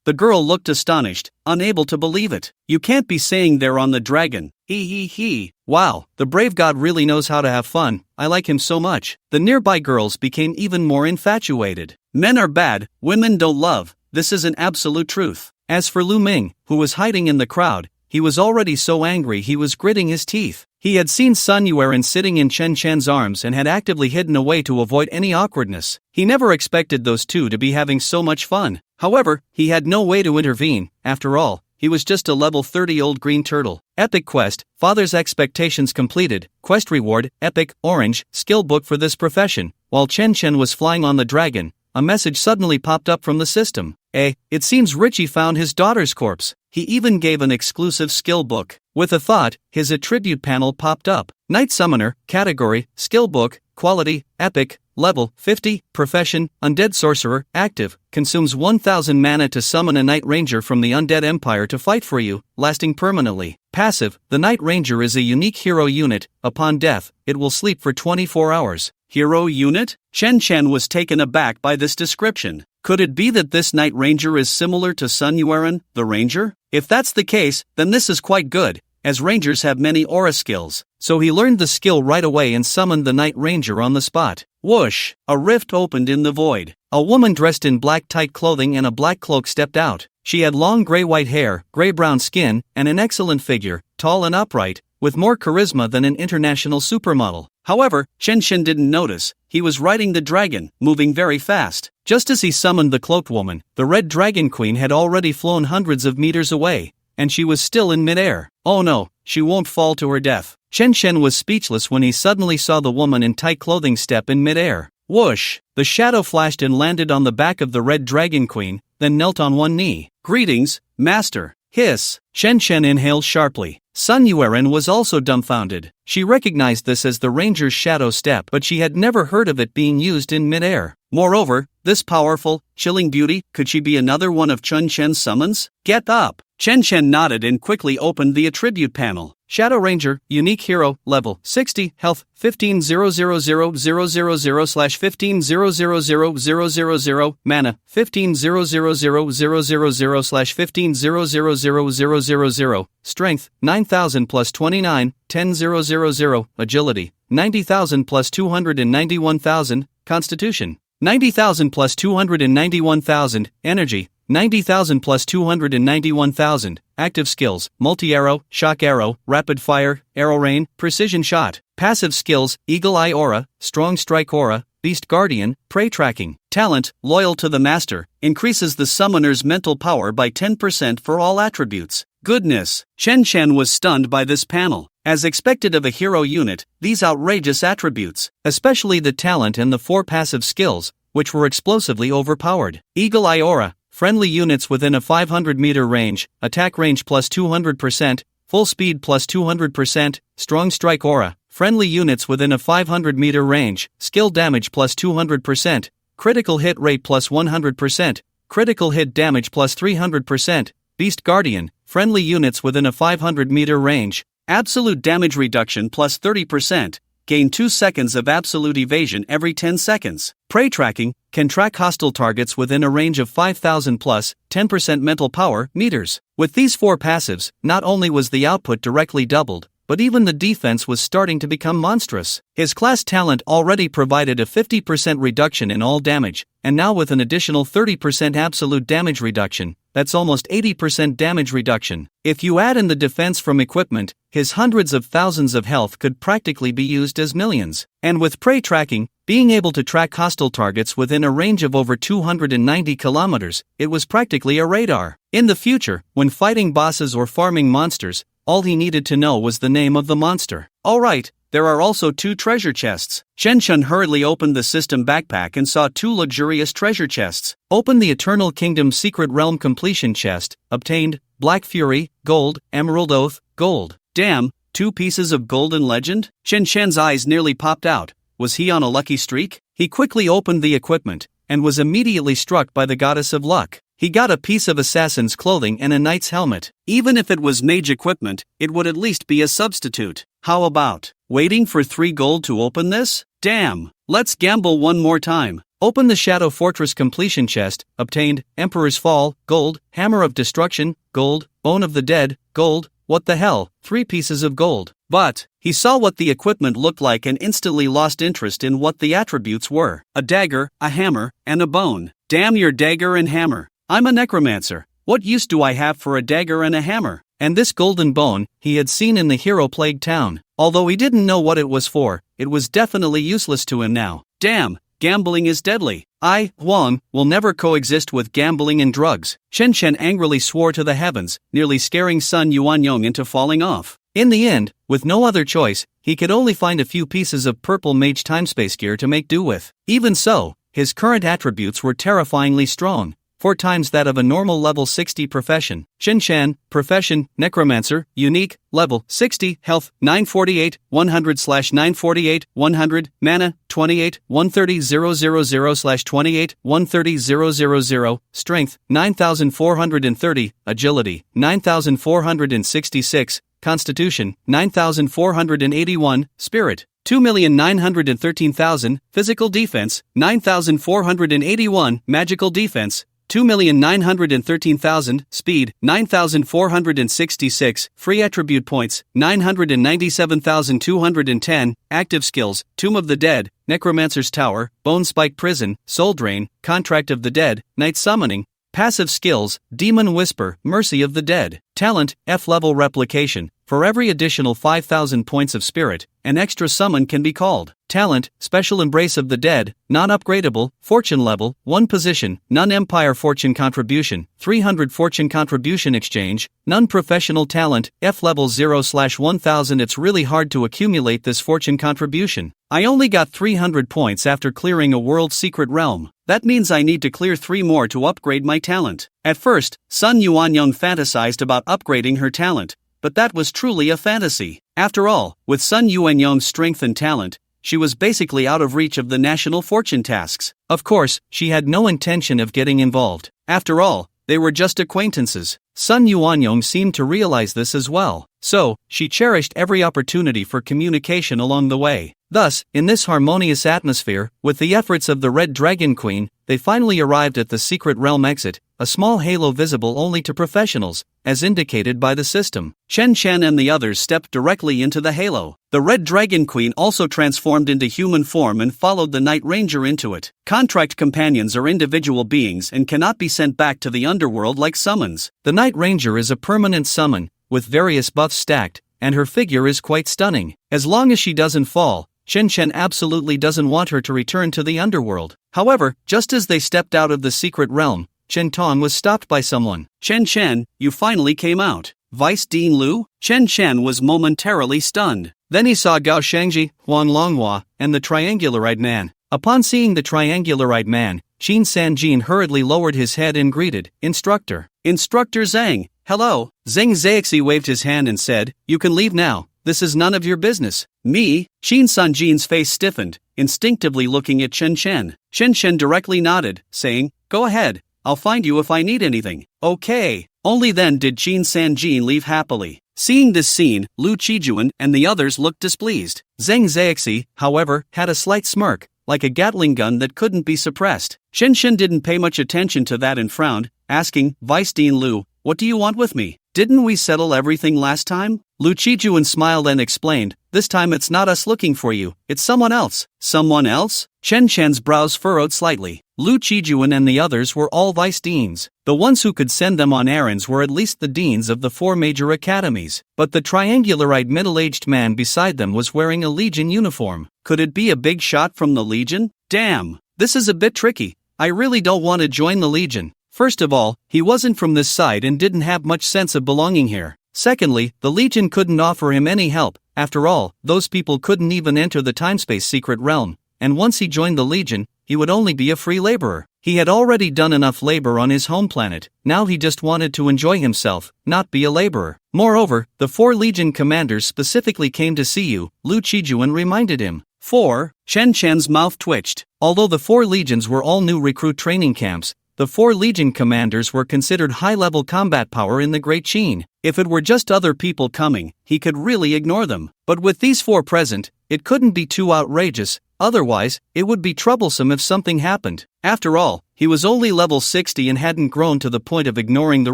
The girl looked astonished, unable to believe it. You can't be saying they're on the dragon. He. Wow, the brave god really knows how to have fun. I like him so much. The nearby girls became even more infatuated. Men are bad, women don't love. This is an absolute truth. As for Lu Ming, who was hiding in the crowd, he was already so angry he was gritting his teeth. He had seen Sun Yuan sitting in Chen Chen's arms and had actively hidden away to avoid any awkwardness. He never expected those two to be having so much fun. However, he had no way to intervene. After all, he was just a level 30 old green turtle. Epic quest, father's expectations completed. Quest reward, epic, orange, skill book for this profession. While Chen Chen was flying on the dragon, a message suddenly popped up from the system. It seems Richie found his daughter's corpse. He even gave an exclusive skill book. With a thought, his attribute panel popped up. Night Summoner, category, skill book, quality, epic, level 50, profession, undead sorcerer, active, consumes 1000 mana to summon a Night Ranger from the Undead Empire to fight for you, lasting permanently. Passive, the Night Ranger is a unique hero unit. Upon death, it will sleep for 24 hours. Hero unit? Chen Chen was taken aback by this description. Could it be that this Night Ranger is similar to Sun Yuan, the Ranger? If that's the case, then this is quite good, as Rangers have many aura skills. So he learned the skill right away and summoned the Night Ranger on the spot. Whoosh! A rift opened in the void. A woman dressed in black tight clothing and a black cloak stepped out. She had long gray-white hair, gray-brown skin, and an excellent figure, tall and upright, with more charisma than an international supermodel. However, Chen Chen didn't notice. He was riding the dragon, moving very fast. Just as he summoned the cloaked woman, the red dragon queen had already flown hundreds of meters away, and she was still in midair. Oh no, she won't fall to her death. Chen Chen was speechless when he suddenly saw the woman in tight clothing step in midair. Whoosh! The shadow flashed and landed on the back of the red dragon queen, then knelt on one knee. Greetings, master. Hiss! Chen Chen inhaled sharply. Sun Yuan was also dumbfounded. She recognized this as the ranger's shadow step, but she had never heard of it being used in midair. Moreover, this powerful, chilling beauty, could she be another one of Chen Chen's summons? Get up! Chen Chen nodded and quickly opened the attribute panel. Shadow Ranger, unique hero, level 60, health 15,000,000/15,000,000, mana 15,000,000/15,000,000, strength 9,000 plus 29, 10,000, agility 90,000 plus 291,000, constitution 90,000 plus 291,000, energy 90,000 plus 291,000, active skills, multi-arrow, shock arrow, rapid fire, arrow rain, precision shot, passive skills, eagle eye aura, strong strike aura, beast guardian, prey tracking, talent, loyal to the master, increases the summoner's mental power by 10% for all attributes. Goodness! Chen Chen was stunned by this panel. As expected of a hero unit, these outrageous attributes, especially the talent and the 4 passive skills, which were explosively overpowered. Eagle eye aura, friendly units within a 500-meter range, attack range plus 200%, full speed plus 200%, strong strike aura, friendly units within a 500-meter range, skill damage plus 200%, critical hit rate plus 100%, critical hit damage plus 300%, Beast Guardian, friendly units within a 500-meter range, absolute damage reduction plus 30%, gain 2 seconds of absolute evasion every 10 seconds. Prey tracking, can track hostile targets within a range of 5,000 plus 10% mental power meters. With these 4 passives, not only was the output directly doubled, but even the defense was starting to become monstrous. His class talent already provided a 50% reduction in all damage, and now with an additional 30% absolute damage reduction, that's almost 80% damage reduction. If you add in the defense from equipment, his hundreds of thousands of health could practically be used as millions. And with prey tracking, being able to track hostile targets within a range of over 290 kilometers, it was practically a radar. In the future, when fighting bosses or farming monsters, all he needed to know was the name of the monster. Alright, there are also 2 treasure chests. Chen Chen hurriedly opened the system backpack and saw 2 luxurious treasure chests. Open the Eternal Kingdom Secret Realm Completion Chest, obtained, Black Fury, Gold, Emerald Oath, Gold. Damn, 2 pieces of golden legend? Chen Chen's eyes nearly popped out. Was he on a lucky streak? He quickly opened the equipment, and was immediately struck by the goddess of luck. He got a piece of assassin's clothing and a knight's helmet. Even if it was mage equipment, it would at least be a substitute. How about waiting for 3 gold to open this? Damn, let's gamble one more time. Open the Shadow Fortress Completion Chest, obtained, Emperor's Fall, Gold, Hammer of Destruction, Gold, Bone of the Dead, Gold. What the hell, 3 pieces of gold. But he saw what the equipment looked like and instantly lost interest in what the attributes were. A dagger, a hammer, and a bone. Damn your dagger and hammer. I'm a necromancer. What use do I have for a dagger and a hammer? And this golden bone, he had seen in the hero-plagued town. Although he didn't know what it was for, it was definitely useless to him now. Damn, gambling is deadly. I, Huang, will never coexist with gambling and drugs. Chen Chen angrily swore to the heavens, nearly scaring Sun Yuanyong into falling off. In the end, with no other choice, he could only find a few pieces of purple mage timespace gear to make do with. Even so, his current attributes were terrifyingly strong. 4 times that of a normal level 60 profession. Chen Chen, profession, necromancer, unique, level 60, health 948, 100/948, 100, mana 28, 130,000/28, 130,000, strength 9,430, agility 9,466, constitution 9,481, spirit 2,913,000, physical defense 9,481, magical defense 2,913,000, speed 9,466, free attribute points 997,210, active skills, Tomb of the Dead, Necromancer's Tower, Bone Spike Prison, Soul Drain, Contract of the Dead, Night Summoning. Passive skills, Demon Whisper, Mercy of the Dead. Talent, F-level replication. For every additional 5,000 points of spirit, an extra summon can be called. Talent, Special Embrace of the Dead, non-upgradable, fortune level, 1 position, non-empire fortune contribution, 300 fortune contribution exchange, non-professional talent, F-level 0/1000. It's really hard to accumulate this fortune contribution. I only got 300 points after clearing a world secret realm. That means I need to clear 3 more to upgrade my talent. At first, Sun Yuanyong fantasized about upgrading her talent, but that was truly a fantasy. After all, with Sun Yuanyong's strength and talent, she was basically out of reach of the national fortune tasks. Of course, she had no intention of getting involved. After all, they were just acquaintances. Sun Yuanyong seemed to realize this as well. So, she cherished every opportunity for communication along the way. Thus, in this harmonious atmosphere, with the efforts of the Red Dragon Queen, they finally arrived at the secret realm exit, a small halo visible only to professionals, as indicated by the system. Chen Chen and the others stepped directly into the halo. The Red Dragon Queen also transformed into human form and followed the Night Ranger into it. Contract companions are individual beings and cannot be sent back to the underworld like summons. The Night Ranger is a permanent summon, with various buffs stacked, and her figure is quite stunning. As long as she doesn't fall, Chen Chen absolutely doesn't want her to return to the underworld. However, just as they stepped out of the secret realm, Chen Tong was stopped by someone. Chen Chen, you finally came out. Vice Dean Lu? Chen Chen was momentarily stunned. Then he saw Gao Shangji, Huang Longhua, and the triangular-eyed man. Upon seeing the triangular-eyed man, Qin Sanjin hurriedly lowered his head and greeted, Instructor. Instructor Zhang, hello. Zhang Zhaixi waved his hand and said, you can leave now. this is none of your business. Me? Qin Sanjin's face stiffened, instinctively looking at Chen Chen. Chen Chen directly nodded, saying, "Go ahead, I'll find you if I need anything." Okay. Only then did Qin Sanjin leave happily. Seeing this scene, Lu Qijuan and the others looked displeased. Zheng Zhaoxi, however, had a slight smirk, like a Gatling gun that couldn't be suppressed. Chen Chen didn't pay much attention to that and frowned, asking, "Vice Dean Lu, what do you want with me? Didn't we settle everything last time?" Lu Qijuan smiled and explained, "This time it's not us looking for you, it's someone else." Someone else? Chen Chen's brows furrowed slightly. Lu Qijuan and the others were all vice deans. The ones who could send them on errands were at least the deans of the 4 major academies. But the triangular-eyed middle-aged man beside them was wearing a Legion uniform. Could it be a big shot from the Legion? Damn, this is a bit tricky. I really don't want to join the Legion. First of all, he wasn't from this side and didn't have much sense of belonging here. Secondly, the Legion couldn't offer him any help. After all, those people couldn't even enter the timespace secret realm, and once he joined the Legion, he would only be a free laborer. He had already done enough labor on his home planet, now he just wanted to enjoy himself, not be a laborer. Moreover, the 4 Legion commanders specifically came to see you, Lu Qijuan reminded him. 4? Chen Chen's mouth twitched. Although the 4 legions were all new recruit training camps, the 4 Legion commanders were considered high-level combat power in the Great Qin. If it were just other people coming, he could really ignore them. But with these 4 present, it couldn't be too outrageous, otherwise, it would be troublesome if something happened. After all, he was only level 60 and hadn't grown to the point of ignoring the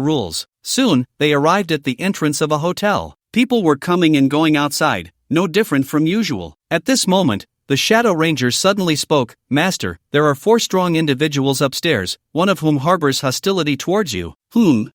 rules. Soon, they arrived at the entrance of a hotel. People were coming and going outside, no different from usual. At this moment, the Shadow Ranger suddenly spoke, "Master, there are 4 strong individuals upstairs, one of whom harbors hostility towards you."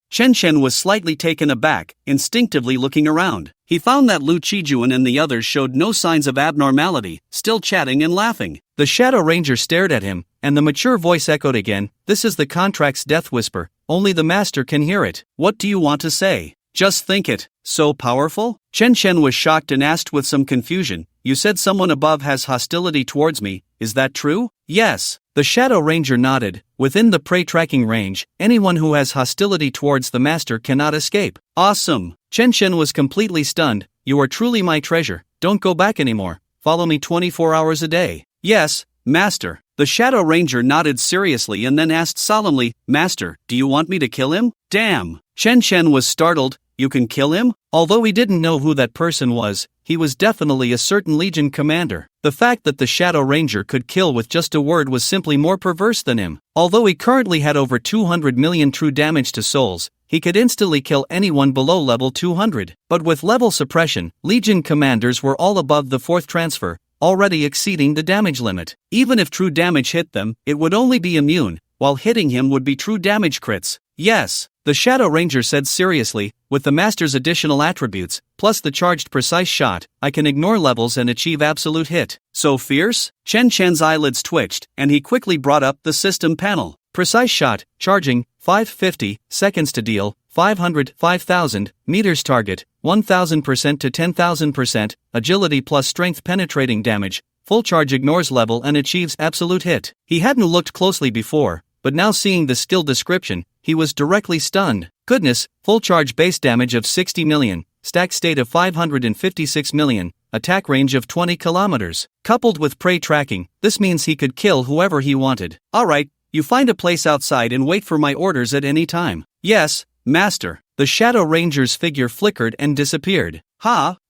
Chen Chen was slightly taken aback, instinctively looking around. He found that Lu Qijuan and the others showed no signs of abnormality, still chatting and laughing. The Shadow Ranger stared at him, and the mature voice echoed again, "This is the contract's death whisper, only the master can hear it. What do you want to say? Just think it. So powerful?" Chen Chen was shocked and asked with some confusion, "You said someone above has hostility towards me, is that true?" "Yes." The Shadow Ranger nodded. "Within the prey tracking range, anyone who has hostility towards the master cannot escape." "Awesome." Chen Chen was completely stunned. "You are truly my treasure, don't go back anymore, follow me 24 hours a day." "Yes, master." The Shadow Ranger nodded seriously and then asked solemnly, "Master, do you want me to kill him?" Damn. Chen Chen was startled. "You can kill him?" Although he didn't know who that person was, he was definitely a certain Legion commander. The fact that the Shadow Ranger could kill with just a word was simply more perverse than him. Although he currently had over 200 million true damage to souls, he could instantly kill anyone below level 200. But with level suppression, Legion commanders were all above the 4th transfer, already exceeding the damage limit. Even if true damage hit them, it would only be immune, while hitting him would be true damage crits. "Yes," the Shadow Ranger said seriously, "with the master's additional attributes, plus the charged precise shot, I can ignore levels and achieve absolute hit." "So fierce?" Chen Chen's eyelids twitched, and he quickly brought up the system panel. Precise shot, charging, 550 seconds to deal, 5,000 meters target, 1000% to 10,000%, agility plus strength penetrating damage, full charge ignores level and achieves absolute hit. He hadn't looked closely before, but now seeing the skill description, he was directly stunned. Goodness, full charge base damage of 60 million, stack state of 556 million, attack range of 20 kilometers. Coupled with prey tracking, this means he could kill whoever he wanted. "Alright, you find a place outside and wait for my orders at any time." "Yes, master." The Shadow Ranger's figure flickered and disappeared.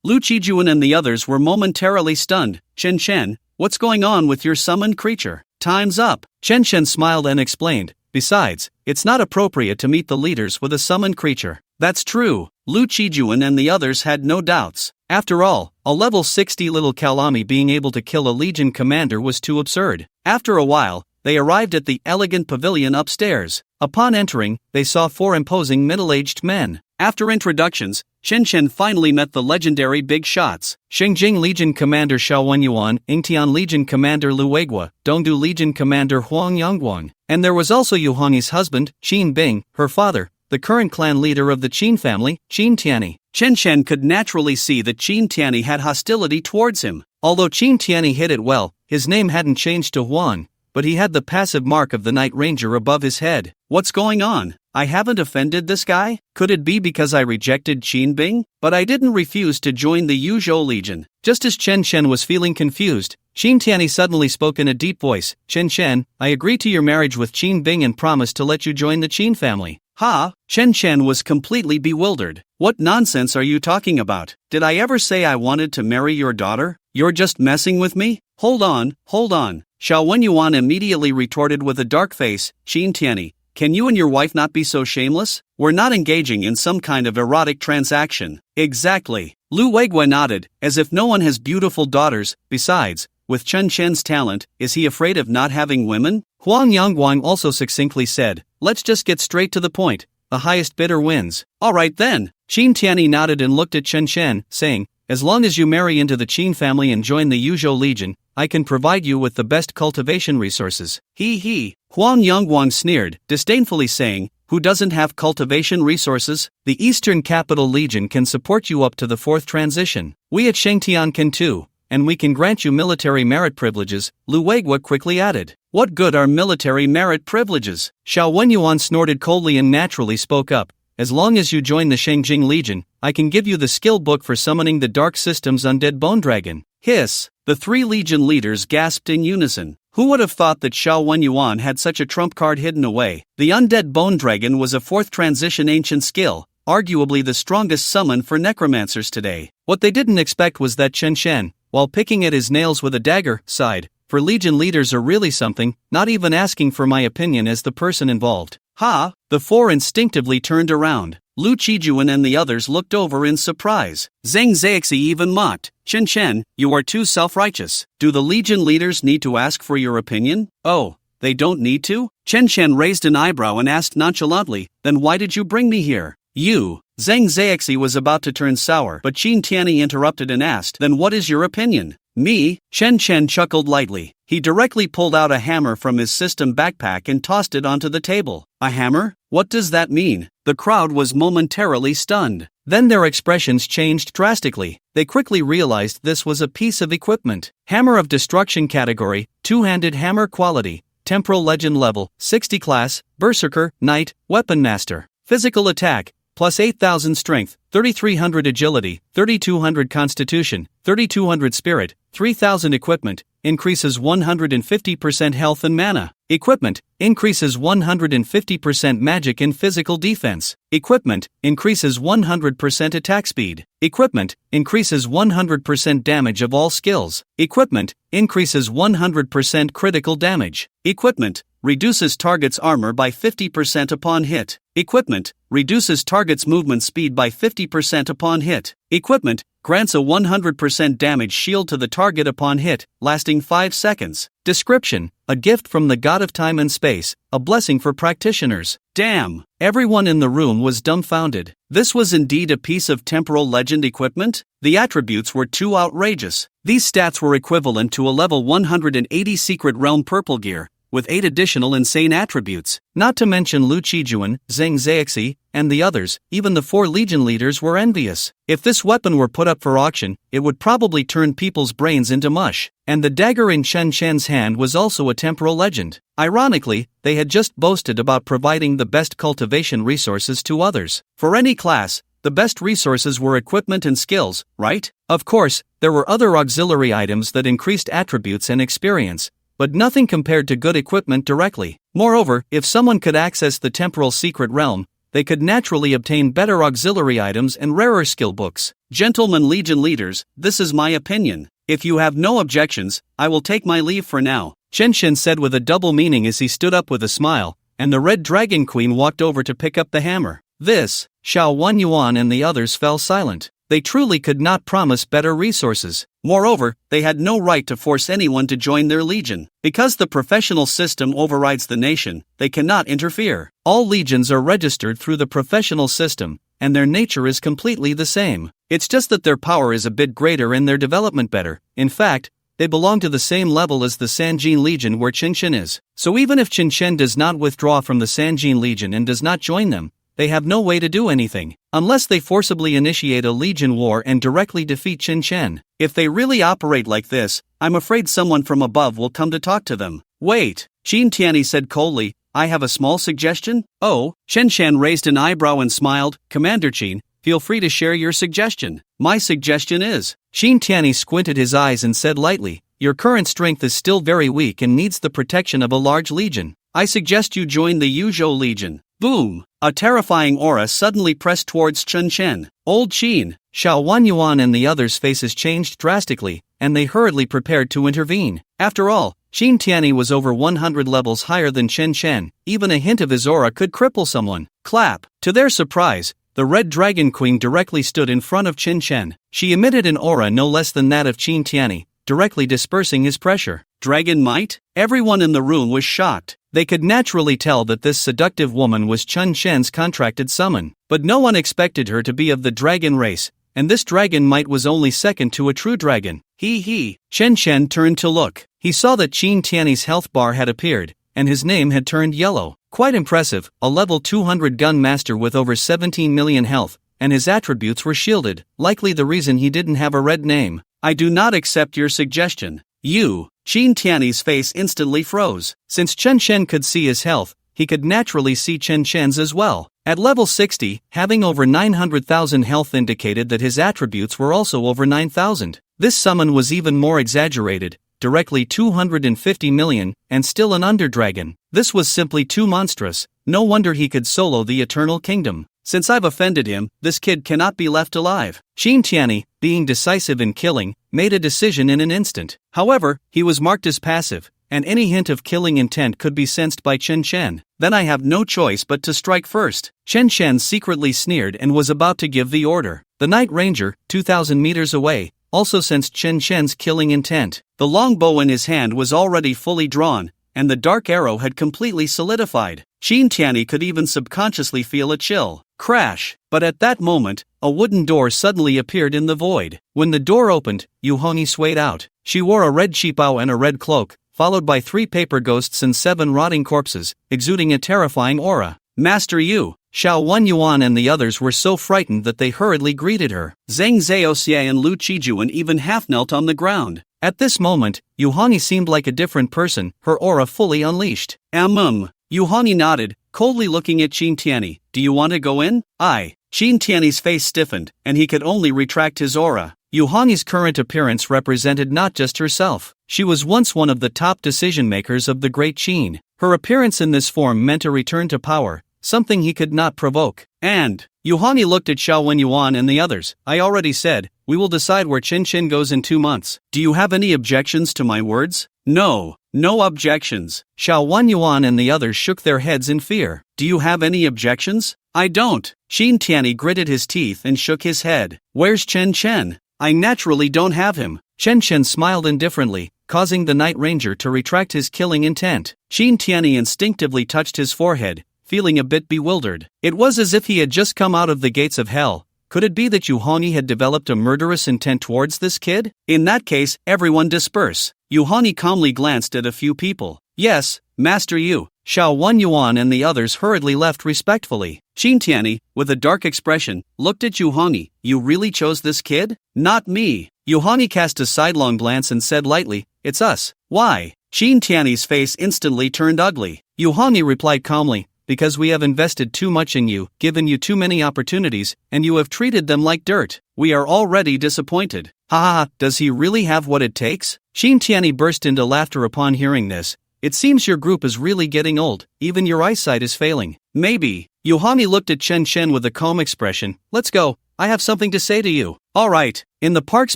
Lu Qijuan and the others were momentarily stunned. "Chen Chen, what's going on with your summoned creature? Time's up." Chen Chen smiled and explained, "Besides, it's not appropriate to meet the leaders with a summoned creature." That's true. Lu Qijuan and the others had no doubts. After all, a level 60 little Kalami being able to kill a Legion commander was too absurd. After a while, they arrived at the elegant pavilion upstairs. Upon entering, they saw 4 imposing middle-aged men. After introductions, Chen Chen finally met the legendary big shots. Shengjing Legion Commander Xiao Wenyuan, Ingtian Legion Commander Lu Weiguo, Dongdu Legion Commander Huang Yangguang. And there was also Yu Hongyi's husband, Qin Bing, her father, the current clan leader of the Qin family, Qin Tianyi. Chen Chen could naturally see that Qin Tianyi had hostility towards him. Although Qin Tianyi hid it well, his name hadn't changed to Huang, but he had the passive mark of the Night Ranger above his head. "What's going on?" I haven't offended this guy? Could it be because I rejected Qin Bing? But I didn't refuse to join the Yuzhou Legion. Just as Chen Chen was feeling confused, Qin Tianyi suddenly spoke in a deep voice. Chen Chen, I agree to your marriage with Qin Bing and promise to let you join the Qin family. Ha! Chen Chen was completely bewildered. What nonsense are you talking about? Did I ever say I wanted to marry your daughter? You're just messing with me? Hold on. Xiao Wenyuan immediately retorted with a dark face. Qin Tianyi, can you and your wife not be so shameless? We're not engaging in some kind of erotic transaction. Exactly. Lu Weigua nodded, as if no one has beautiful daughters. Besides, with Chen Chen's talent, is he afraid of not having women? Huang Yangguang also succinctly said, let's just get straight to the point. The highest bidder wins. Alright then. Qin Tianyi nodded and looked at Chen Chen, saying, as long as you marry into the Qin family and join the Yuzhou Legion, I can provide you with the best cultivation resources. He. Huang Yangguang sneered, disdainfully saying, who doesn't have cultivation resources? The Eastern Capital Legion can support you up to the 4th transition. We at Shengtian can too, and we can grant you military merit privileges, Lu Weigua quickly added. What good are military merit privileges? Xiao Wenyuan snorted coldly and naturally spoke up. As long as you join the Shengjing Legion, I can give you the skill book for summoning the Dark System's undead bone dragon. Hiss! The 3 legion leaders gasped in unison. Who would have thought that Xiao Wenyuan had such a trump card hidden away? The undead bone dragon was a 4th transition ancient skill, arguably the strongest summon for necromancers today. What they didn't expect was that Chen Chen, while picking at his nails with a dagger, sighed, for legion leaders are really something, not even asking for my opinion as the person involved. Ha! The 4 instinctively turned around. Lu Qijuan and the others looked over in surprise. Zhang Zeixi even mocked. Chen Chen, you are too self-righteous. Do the legion leaders need to ask for your opinion? Oh, they don't need to? Chen Chen raised an eyebrow and asked nonchalantly, then why did you bring me here? You. Zhang Zeixi was about to turn sour, but Qin Tianyi interrupted and asked, then what is your opinion? Me? Chen Chen chuckled lightly. He directly pulled out a hammer from his system backpack and tossed it onto the table. A hammer? What does that mean? The crowd was momentarily stunned. Then their expressions changed drastically. They quickly realized this was a piece of equipment. Hammer of Destruction category, two-handed hammer quality, temporal legend level, 60 class, Berserker, Knight, Weapon Master. Physical attack, plus 8,000 strength, 3,300 agility, 3,200 constitution, 3,200 spirit, 3,000 equipment, increases 150% health and mana. Equipment, increases 150% magic and physical defense. Equipment, increases 100% attack speed. Equipment, increases 100% damage of all skills. Equipment, increases 100% critical damage. Equipment, reduces target's armor by 50% upon hit. Equipment, reduces target's movement speed by 50% upon hit. Equipment, grants a 100% damage shield to the target upon hit, lasting 5 seconds. Description, a gift from the god of time and space, a blessing for practitioners. Damn! Everyone in the room was dumbfounded. This was indeed a piece of temporal legend equipment? The attributes were too outrageous. These stats were equivalent to a level 180 Secret Realm purple gear, with 8 additional insane attributes. Not to mention Lu Qijuan, Zhang Zeixi, and the others, even the 4 legion leaders were envious. If this weapon were put up for auction, it would probably turn people's brains into mush. And the dagger in Chen Chen's hand was also a temporal legend. Ironically, they had just boasted about providing the best cultivation resources to others. For any class, the best resources were equipment and skills, right? Of course, there were other auxiliary items that increased attributes and experience, but nothing compared to good equipment directly. Moreover, if someone could access the temporal secret realm, they could naturally obtain better auxiliary items and rarer skill books. Gentlemen Legion leaders, this is my opinion. If you have no objections, I will take my leave for now. Chen Chen said with a double meaning as he stood up with a smile, and the Red Dragon Queen walked over to pick up the hammer. This, Xiao Wenyuan and the others fell silent. They truly could not promise better resources. Moreover, they had no right to force anyone to join their legion. Because the professional system overrides the nation, they cannot interfere. All legions are registered through the professional system, and their nature is completely the same. It's just that their power is a bit greater and their development better. In fact, they belong to the same level as the Sanjin Legion where Qinshen is. So even if Qinshen does not withdraw from the Sanjin Legion and does not join them, they have no way to do anything, unless they forcibly initiate a legion war and directly defeat Qinshen. If they really operate like this, I'm afraid someone from above will come to talk to them. Wait, Qin Tianyi said coldly, I have a small suggestion? Oh, Chen Shan raised an eyebrow and smiled. Commander Qin, feel free to share your suggestion. My suggestion is. Qin Tianyi squinted his eyes and said lightly, your current strength is still very weak and needs the protection of a large legion. I suggest you join the Yuzhou Legion. Boom! A terrifying aura suddenly pressed towards Chen Shen. Old Qin, Xiao Wanyuan and the others' faces changed drastically, and they hurriedly prepared to intervene. After all, Qin Tianyi was over 100 levels higher than Chen Shen. Even a hint of his aura could cripple someone. Clap! To their surprise, the Red Dragon Queen directly stood in front of Chen Shen. She emitted an aura no less than that of Qin Tianyi, directly dispersing his pressure. Dragon might? Everyone in the room was shocked. They could naturally tell that this seductive woman was Chen Shen's contracted summon, but no one expected her to be of the dragon race, and this dragon might was only second to a true dragon. He. Chen Shen turned to look. He saw that Qin Tianyi's health bar had appeared, and his name had turned yellow. Quite impressive, a level 200 gun master with over 17 million health, and his attributes were shielded, likely the reason he didn't have a red name. I do not accept your suggestion. You. Qin Tianyi's face instantly froze. Since Chen Shen could see his health, he could naturally see Chen Shen's as well. At level 60, having over 900,000 health indicated that his attributes were also over 9,000. This summon was even more exaggerated, directly 250 million, and still an underdragon. This was simply too monstrous. No wonder he could solo the Eternal Kingdom. Since I've offended him, this kid cannot be left alive. Qin Tianyi, being decisive in killing, made a decision in an instant. However, he was marked as passive, and any hint of killing intent could be sensed by Chen Shen. Then I have no choice but to strike first. Chen Shen secretly sneered and was about to give the order. The Night Ranger, 2,000 meters away, also sensed Chen Shen's killing intent. The longbow in his hand was already fully drawn, and the dark arrow had completely solidified. Qin Tianyi could even subconsciously feel a chill. Crash! But at that moment, a wooden door suddenly appeared in the void. When the door opened, Yu Hongyi swayed out. She wore a red qipao and a red cloak, followed by 3 paper ghosts and 7 rotting corpses, exuding a terrifying aura. Master Yu, Xiao Wanyuan and the others were so frightened that they hurriedly greeted her. Zhang Zhaoxie and Lu Qijuan even half knelt on the ground. At this moment, Yu Hongyi seemed like a different person, her aura fully unleashed. Yu Hongyi nodded, coldly looking at Qin Tianyi. Do you want to go in? Aye. Qin Tianyi's face stiffened, and he could only retract his aura. Yu Hongyi's current appearance represented not just herself. She was once one of the top decision-makers of the Great Qin. Her appearance in this form meant a return to power, something he could not provoke. And Yu Hongyi looked at Xiao Wenyuan and the others. I already said, we will decide where Chen Shen goes in 2 months. Do you have any objections to my words? No objections. Xiao Wanyuan and the others shook their heads in fear. Do you have any objections? I don't. Qin Tianyi gritted his teeth and shook his head. Where's Chen Shen? I naturally don't have him. Chen Shen smiled indifferently, causing the Night Ranger to retract his killing intent. Qin Tianyi instinctively touched his forehead, feeling a bit bewildered. It was as if he had just come out of the gates of hell. Could it be that Yu Hongyi had developed a murderous intent towards this kid? In that case, everyone disperse. Yu Hongyi calmly glanced at a few people. Yes, Master Yu. Xiao Wanyuan and the others hurriedly left respectfully. Qin Tianyi, with a dark expression, looked at Yu Hongyi. You really chose this kid? Not me. Yu Hongyi cast a sidelong glance and said lightly, it's us. Why? Qin Tianyi's face instantly turned ugly. Yu Hongyi replied calmly, because we have invested too much in you, given you too many opportunities, and you have treated them like dirt. We are already disappointed. Ha, does he really have what it takes? Qin Tianyi burst into laughter upon hearing this. It seems your group is really getting old, even your eyesight is failing. Maybe. Yu Hongyi looked at Chen Shen with a calm expression. Let's go, I have something to say to you. All right. In the park's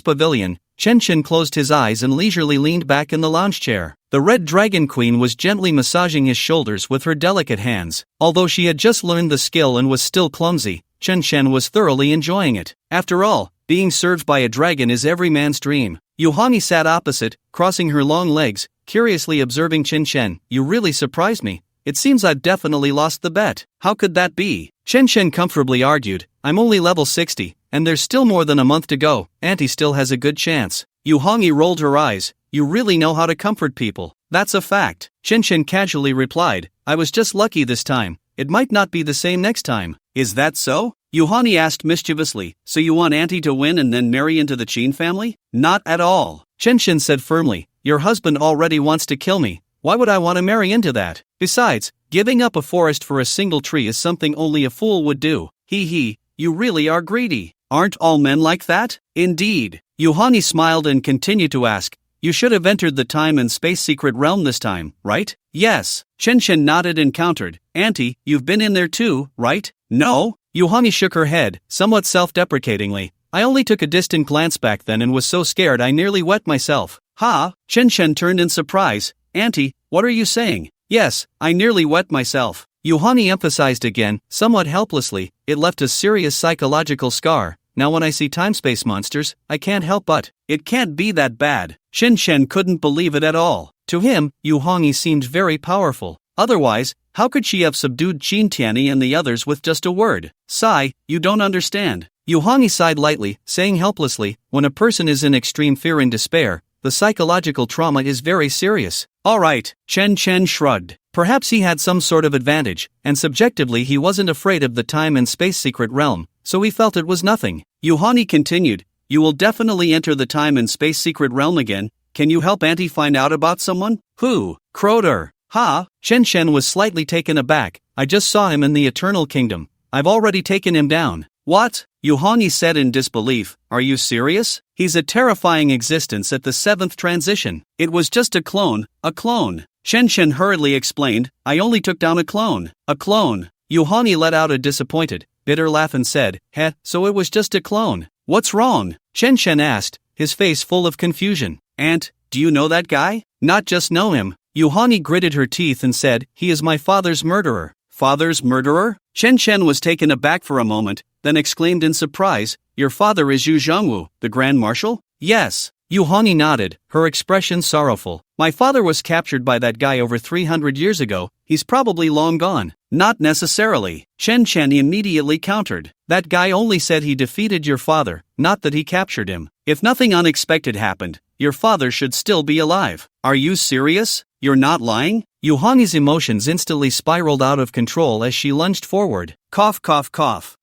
pavilion, Chen Shen closed his eyes and leisurely leaned back in the lounge chair. The Red Dragon Queen was gently massaging his shoulders with her delicate hands. Although she had just learned the skill and was still clumsy, Chen Shen was thoroughly enjoying it. After all, being served by a dragon is every man's dream. Yu Hongyi sat opposite, crossing her long legs, curiously observing Chen Shen. You really surprised me. It seems I've definitely lost the bet. How could that be? Chen Shen comfortably argued. I'm only level 60, and there's still more than a month to go. Auntie still has a good chance. Yu Hongyi rolled her eyes. You really know how to comfort people. That's a fact. Chen Shen casually replied. I was just lucky this time. It might not be the same next time. Is that so? Yu Hongyi asked mischievously. So you want Auntie to win and then marry into the Qin family? Not at all. Chen Shen said firmly. Your husband already wants to kill me. Why would I want to marry into that? Besides, Giving up a forest for a single tree is something only a fool would do. Hee hee, you really are greedy. Aren't all men like that? Indeed. Yuhani smiled and continued to ask, you should have entered the time and space secret realm this time, right? Yes. Chen nodded and countered, Auntie, you've been in there too, right? No. Yuhani shook her head, somewhat self-deprecatingly. I only took a distant glance back then and was so scared I nearly wet myself. Ha! Chen turned in surprise. Auntie, what are you saying? Yes, I nearly wet myself. Yuhani emphasized again, somewhat helplessly, it left a serious psychological scar. Now when I see time-space monsters, I can't help but. It can't be that bad. Chen couldn't believe it at all. To him, Yuhani seemed very powerful. Otherwise, how could she have subdued Qin Tianyi and the others with just a word? Sigh, you don't understand. Yuhani sighed lightly, saying helplessly, when a person is in extreme fear and despair, the psychological trauma is very serious. Alright, Chen shrugged. Perhaps he had some sort of advantage, and subjectively he wasn't afraid of the time and space secret realm, so he felt it was nothing. Yuhani continued, you will definitely enter the time and space secret realm again. Can you help Auntie find out about someone? Who? Crowder. Ha! Chen was slightly taken aback. I just saw him in the Eternal Kingdom. I've already taken him down. What? Yuhani said in disbelief. Are you serious? He's a terrifying existence at the 7th transition. It was just a clone, a clone. Chen hurriedly explained, I only took down a clone. A clone. Yuhani let out a disappointed, bitter laugh and said, heh, so it was just a clone. What's wrong? Chen asked, his face full of confusion. Aunt, do you know that guy? Not just know him. Yuhani gritted her teeth and said, he is my father's murderer. Father's murderer? Chen was taken aback for a moment, then exclaimed in surprise, your father is Yu Zhongwu, the Grand Marshal? Yes. Yuhani nodded, her expression sorrowful. My father was captured by that guy over 300 years ago, he's probably long gone. Not necessarily. Chen immediately countered. That guy only said he defeated your father, not that he captured him. If nothing unexpected happened, your father should still be alive. Are you serious? You're not lying? Yuhani's emotions instantly spiraled out of control as she lunged forward. Cough.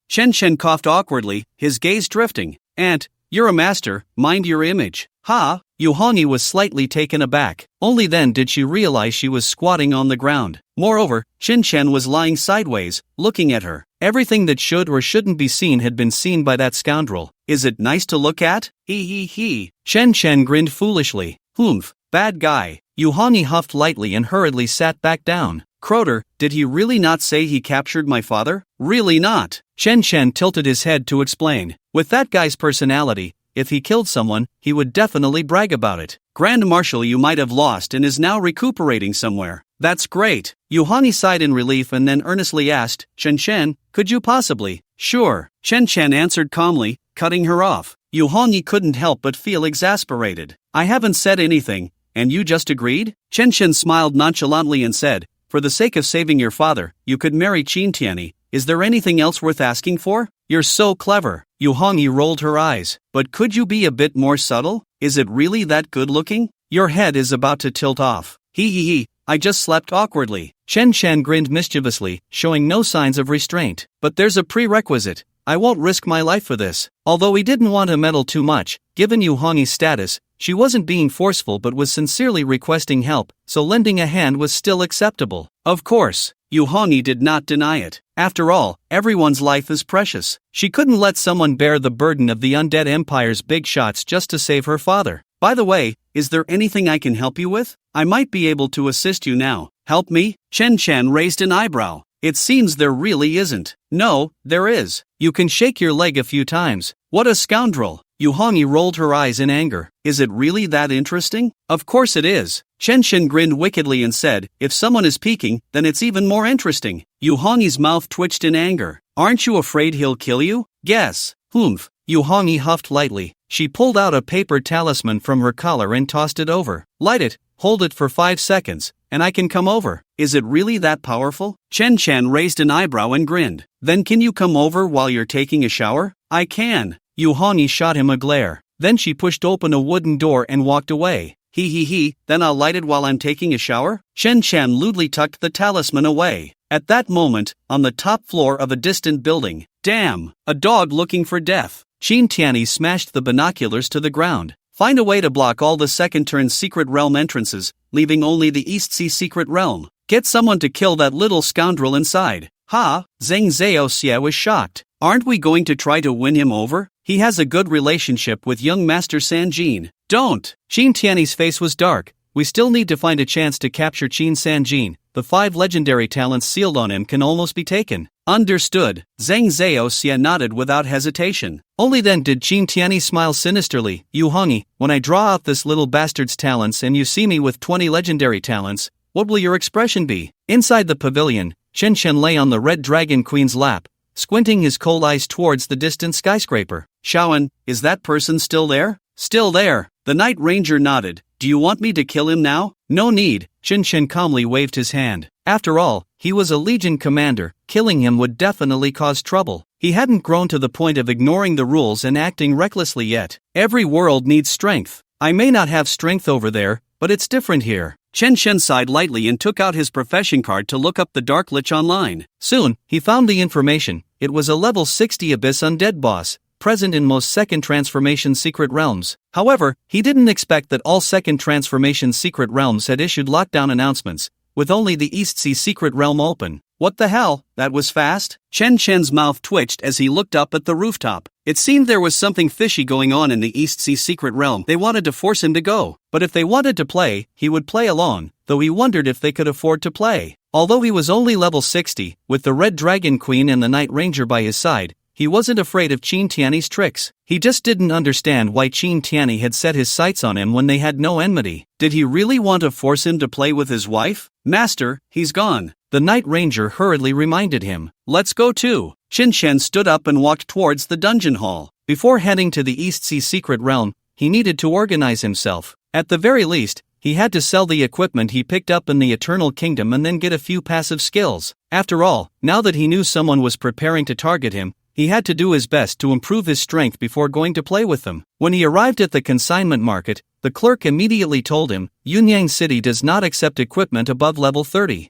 Chen coughed awkwardly, his gaze drifting. Aunt, you're a master, mind your image. Ha! Yuhani was slightly taken aback. Only then did she realize she was squatting on the ground. Moreover, Chen was lying sideways, looking at her. Everything that should or shouldn't be seen had been seen by that scoundrel. Is it nice to look at? He. Chen grinned foolishly. Humph, bad guy. Yuhani huffed lightly and hurriedly sat back down. Crowder, did he really not say he captured my father? Really not. Chen tilted his head to explain. With that guy's personality, if he killed someone, he would definitely brag about it. Grand Marshal you might have lost and is now recuperating somewhere. That's great. Yuhani sighed in relief and then earnestly asked, Chen, could you possibly? Sure. Chen answered calmly, cutting her off. Yuhani couldn't help but feel exasperated. I haven't said anything, and you just agreed? Chen smiled nonchalantly and said, for the sake of saving your father, you could marry Qin Tianyi. Is there anything else worth asking for? You're so clever. Yuhani rolled her eyes. But could you be a bit more subtle? Is it really that good looking? Your head is about to tilt off. He. I just slept awkwardly. Chen grinned mischievously, showing no signs of restraint. But there's a prerequisite. I won't risk my life for this. Although he didn't want to meddle too much, given Yuhani's status, she wasn't being forceful but was sincerely requesting help, so lending a hand was still acceptable. Of course, Yuhani did not deny it. After all, everyone's life is precious. She couldn't let someone bear the burden of the Undead Empire's big shots just to save her father. By the way, is there anything I can help you with? I might be able to assist you now. Help me? Chen raised an eyebrow. It seems there really isn't. No, there is. You can shake your leg a few times. What a scoundrel. Yuhani rolled her eyes in anger. Is it really that interesting? Of course it is. Chen grinned wickedly and said, if someone is peeking, then it's even more interesting. Yuhani's mouth twitched in anger. Aren't you afraid he'll kill you? Guess. Humph. Yuhani huffed lightly. She pulled out a paper talisman from her collar and tossed it over. Light it, hold it for 5 seconds, and I can come over. Is it really that powerful? Chen raised an eyebrow and grinned. Then can you come over while you're taking a shower? I can. Yuhani shot him a glare. Then she pushed open a wooden door and walked away. He. Then I'll light it while I'm taking a shower? Chen lewdly tucked the talisman away. At that moment, on the top floor of a distant building, damn, a dog looking for death. Qin Tianyi smashed the binoculars to the ground. Find a way to block all the second turn secret realm entrances, leaving only the East Sea secret realm. Get someone to kill that little scoundrel inside. Ha, Zhang Zhaoxia was shocked. Aren't we going to try to win him over? He has a good relationship with young Master Sanjin. Don't! Qin Tiany's face was dark. We still need to find a chance to capture Qin Sanjin. The 5 legendary talents sealed on him can almost be taken. Understood. Zhang Zhaoxia nodded without hesitation. Only then did Qin Tiany smile sinisterly. Yu Hongi, when I draw out this little bastard's talents and you see me with 20 legendary talents, what will your expression be? Inside the pavilion, Chen Shen lay on the Red Dragon Queen's lap, squinting his cold eyes towards the distant skyscraper. Shaoan, is that person still there? Still there. The Night Ranger nodded. Do you want me to kill him now? No need. Chen Shen calmly waved his hand. After all, he was a Legion commander. Killing him would definitely cause trouble. He hadn't grown to the point of ignoring the rules and acting recklessly yet. Every world needs strength. I may not have strength over there, but it's different here. Chen Shen sighed lightly and took out his profession card to look up the Dark Lich online. Soon, he found the information. It was a level 60 Abyss Undead boss, present in most second transformation secret realms. However, he didn't expect that all second transformation secret realms had issued lockdown announcements, with only the East Sea secret realm open. What the hell, that was fast? Chen Shen's mouth twitched as he looked up at the rooftop. It seemed there was something fishy going on in the East Sea secret realm. They wanted to force him to go, but if they wanted to play, he would play along, though he wondered if they could afford to play. Although he was only level 60, with the Red Dragon Queen and the Night Ranger by his side, he wasn't afraid of Qin Tiany's tricks. He just didn't understand why Qin Tiany had set his sights on him when they had no enmity. Did he really want to force him to play with his wife? Master, he's gone. The Night Ranger hurriedly reminded him. Let's go too. Qin Shen stood up and walked towards the dungeon hall. Before heading to the East Sea secret realm, he needed to organize himself. At the very least, he had to sell the equipment he picked up in the Eternal Kingdom and then get a few passive skills. After all, now that he knew someone was preparing to target him, he had to do his best to improve his strength before going to play with them. When he arrived at the consignment market, the clerk immediately told him, Yunyang City does not accept equipment above level 30.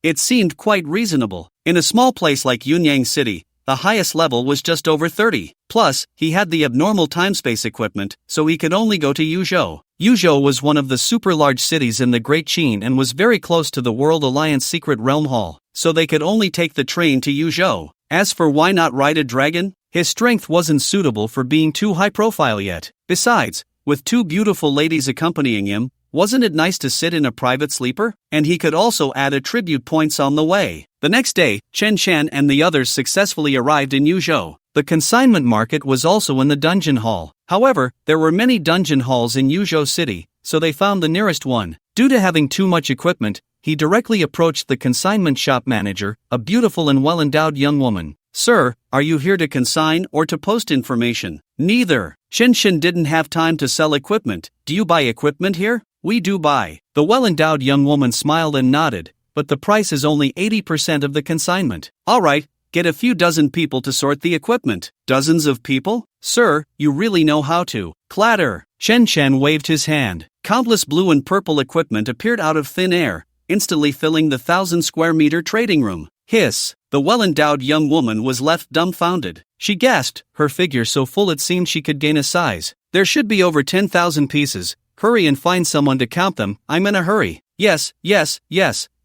It seemed quite reasonable. In a small place like Yunyang City, the highest level was just over 30. Plus, he had the abnormal time-space equipment, so he could only go to Yuzhou. Yuzhou was one of the super-large cities in the Great Qin and was very close to the World Alliance Secret Realm Hall, so they could only take the train to Yuzhou. As for why not ride a dragon, his strength wasn't suitable for being too high-profile yet. Besides, with 2 beautiful ladies accompanying him, wasn't it nice to sit in a private sleeper? And he could also add attribute points on the way. The next day, Chen Shen and the others successfully arrived in Yuzhou. The consignment market was also in the dungeon hall. However, there were many dungeon halls in Yuzhou City, so they found the nearest one. Due to having too much equipment, he directly approached the consignment shop manager, a beautiful and well-endowed young woman. Sir, are you here to consign or to post information? Neither. Chen Shen didn't have time to sell equipment. Do you buy equipment here? We do buy. The well-endowed young woman smiled and nodded, but the price is only 80% of the consignment. Alright, get a few dozen people to sort the equipment. Dozens of people? Sir, you really know how to. Clatter. Chen Shen waved his hand. Countless blue and purple equipment appeared out of thin air, instantly filling the 1,000-square-meter trading room. Hiss. The well-endowed young woman was left dumbfounded. She gasped, her figure so full it seemed she could gain a size. There should be over 10,000 pieces. Hurry and find someone to count them. I'm in a hurry. Yes.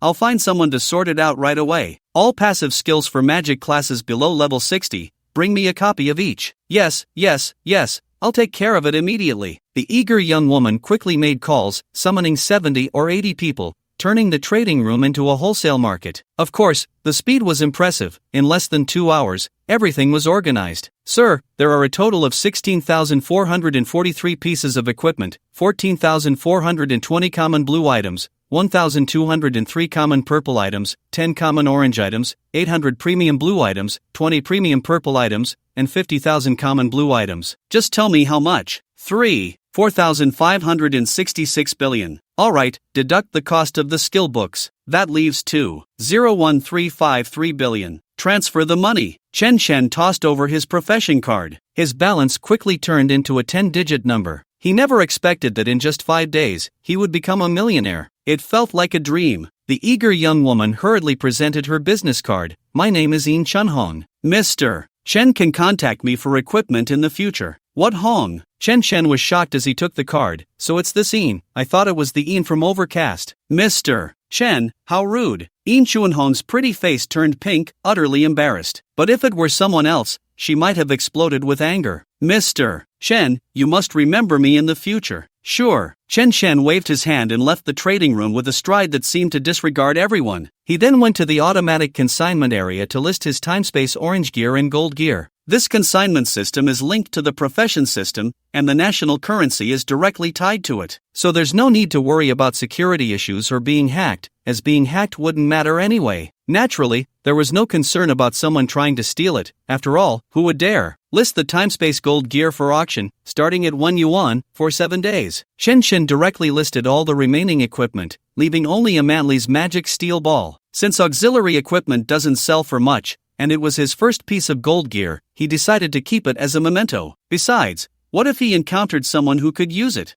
I'll find someone to sort it out right away. All passive skills for magic classes below level 60. Bring me a copy of each. Yes. I'll take care of it immediately. The eager young woman quickly made calls, summoning 70 or 80 people, turning the trading room into a wholesale market. Of course, the speed was impressive. In less than 2 hours, everything was organized. Sir, there are a total of 16,443 pieces of equipment, 14,420 common blue items, 1,203 common purple items, 10 common orange items, 800 premium blue items, 20 premium purple items, and 50,000 common blue items. Just tell me how much. 4,566 billion. Alright, deduct the cost of the skill books. That leaves 2,01353 billion. Transfer the money. Chen Shen tossed over his profession card. His balance quickly turned into a 10-digit number. He never expected that in just 5 days, he would become a millionaire. It felt like a dream. The eager young woman hurriedly presented her business card. My name is Yin Chunhong. Mr. Chen can contact me for equipment in the future. What Hong? Chen Shen was shocked as he took the card. So it's this Ian. I thought it was the Ian from Overcast. Mr. Chen, how rude. Yin Chuanhong's pretty face turned pink, utterly embarrassed. But if it were someone else, she might have exploded with anger. Mr. Chen, you must remember me in the future. Sure. Chen Shen waved his hand and left the trading room with a stride that seemed to disregard everyone. He then went to the automatic consignment area to list his time-space orange gear and gold gear. This consignment system is linked to the profession system, and the national currency is directly tied to it. So there's no need to worry about security issues or being hacked, as being hacked wouldn't matter anyway. Naturally, there was no concern about someone trying to steal it. After all, who would dare? List the time-space gold gear for auction, starting at 1 yuan, for 7 days. Shen Shen directly listed all the remaining equipment, leaving only a Manly's magic steel ball. Since auxiliary equipment doesn't sell for much, and it was his first piece of gold gear, he decided to keep it as a memento. Besides, what if he encountered someone who could use it?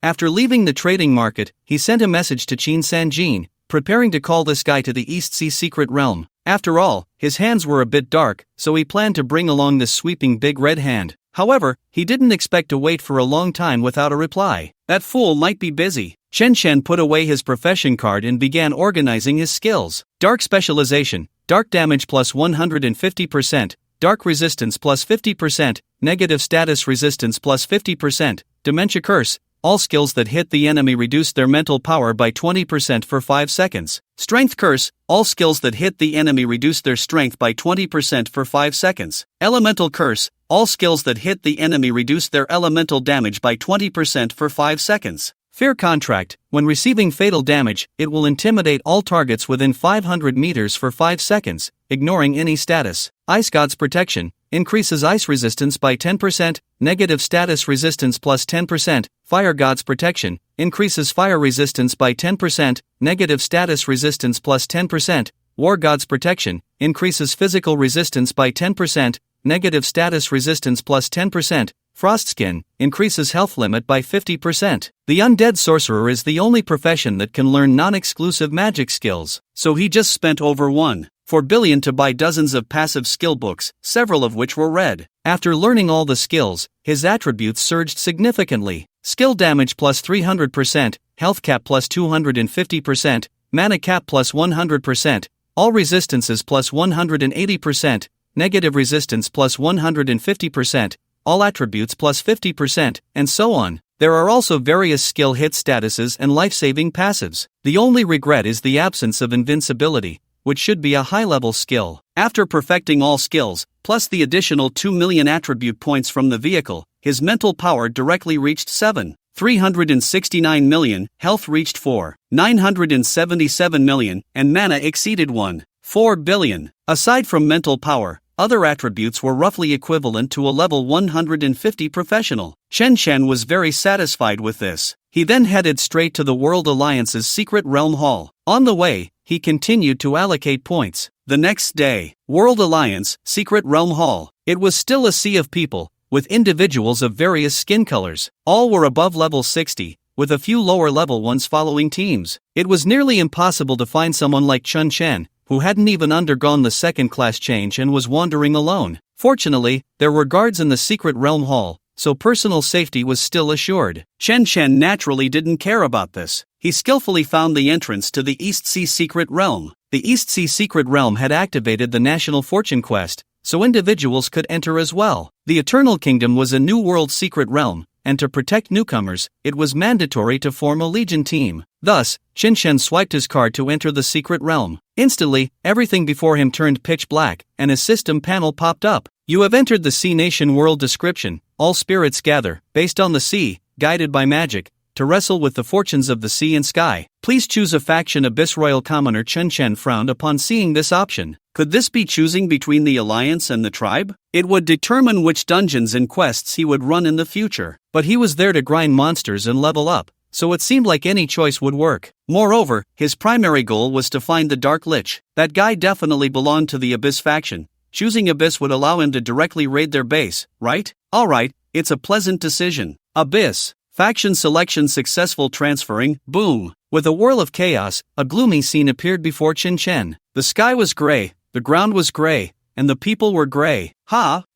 After leaving the trading market, he sent a message to Qin Sanjin, preparing to call this guy to the East Sea Secret Realm. After all, his hands were a bit dark, so he planned to bring along this sweeping big red hand. However, he didn't expect to wait for a long time without a reply. That fool might be busy. Chen Shen put away his profession card and began organizing his skills. Dark specialization, dark damage plus 150%, dark resistance plus 50%, negative status resistance plus 50%, dementia curse. All skills that hit the enemy reduce their mental power by 20% for 5 seconds. Strength curse. All skills that hit the enemy reduce their strength by 20% for 5 seconds. Elemental curse. All skills that hit the enemy reduce their elemental damage by 20% for 5 seconds. Fear contract. When receiving fatal damage, it will intimidate all targets within 500 meters for 5 seconds, ignoring any status. Ice God's protection. Increases ice resistance by 10%, negative status resistance plus 10%, Fire God's protection, increases fire resistance by 10%, negative status resistance plus 10%, War God's protection, increases physical resistance by 10%, negative status resistance plus 10%, Frostskin, increases health limit by 50%. The undead sorcerer is the only profession that can learn non-exclusive magic skills, so he just spent over 1.4 billion to buy dozens of passive skill books, several of which were read. After learning all the skills, his attributes surged significantly. Skill damage plus 300%, health cap plus 250%, mana cap plus 100%, all resistances plus 180%, negative resistance plus 150%, all attributes plus 50%, and so on. There are also various skill hit statuses and life-saving passives. The only regret is the absence of invincibility, which should be a high-level skill. After perfecting all skills, plus the additional 2 million attribute points from the vehicle, his mental power directly reached 7.369 million, health reached 4.977 million, and mana exceeded 1.4 billion. Aside from mental power, other attributes were roughly equivalent to a level 150 professional. Chen Shen was very satisfied with this. He then headed straight to the World Alliance's Secret Realm Hall. On the way, he continued to allocate points. The next day, World Alliance, Secret Realm Hall. It was still a sea of people, with individuals of various skin colors. All were above level 60, with a few lower level ones following teams. It was nearly impossible to find someone like Chen Shen, who hadn't even undergone the second-class change and was wandering alone. Fortunately, there were guards in the Secret Realm Hall, so personal safety was still assured. Chen Shen naturally didn't care about this. He skillfully found the entrance to the East Sea Secret Realm. The East Sea Secret Realm had activated the National Fortune Quest, so individuals could enter as well. The Eternal Kingdom was a new world secret realm, and to protect newcomers, it was mandatory to form a Legion team. Thus, Chen Shen swiped his card to enter the secret realm. Instantly, everything before him turned pitch black, and a system panel popped up. You have entered the Sea Nation world description. All spirits gather, based on the sea, guided by magic, to wrestle with the fortunes of the sea and sky. Please choose a faction. Abyss Royal Commoner Chen Shen frowned upon seeing this option. Could this be choosing between the Alliance and the tribe? It would determine which dungeons and quests he would run in the future. But he was there to grind monsters and level up, so it seemed like any choice would work. Moreover, his primary goal was to find the Dark Lich. That guy definitely belonged to the Abyss faction. Choosing Abyss would allow him to directly raid their base, right? Alright, it's a pleasant decision. Abyss. Faction selection successful transferring, boom. With a whirl of chaos, a gloomy scene appeared before Chen Shen. The sky was gray, the ground was gray, and the people were gray.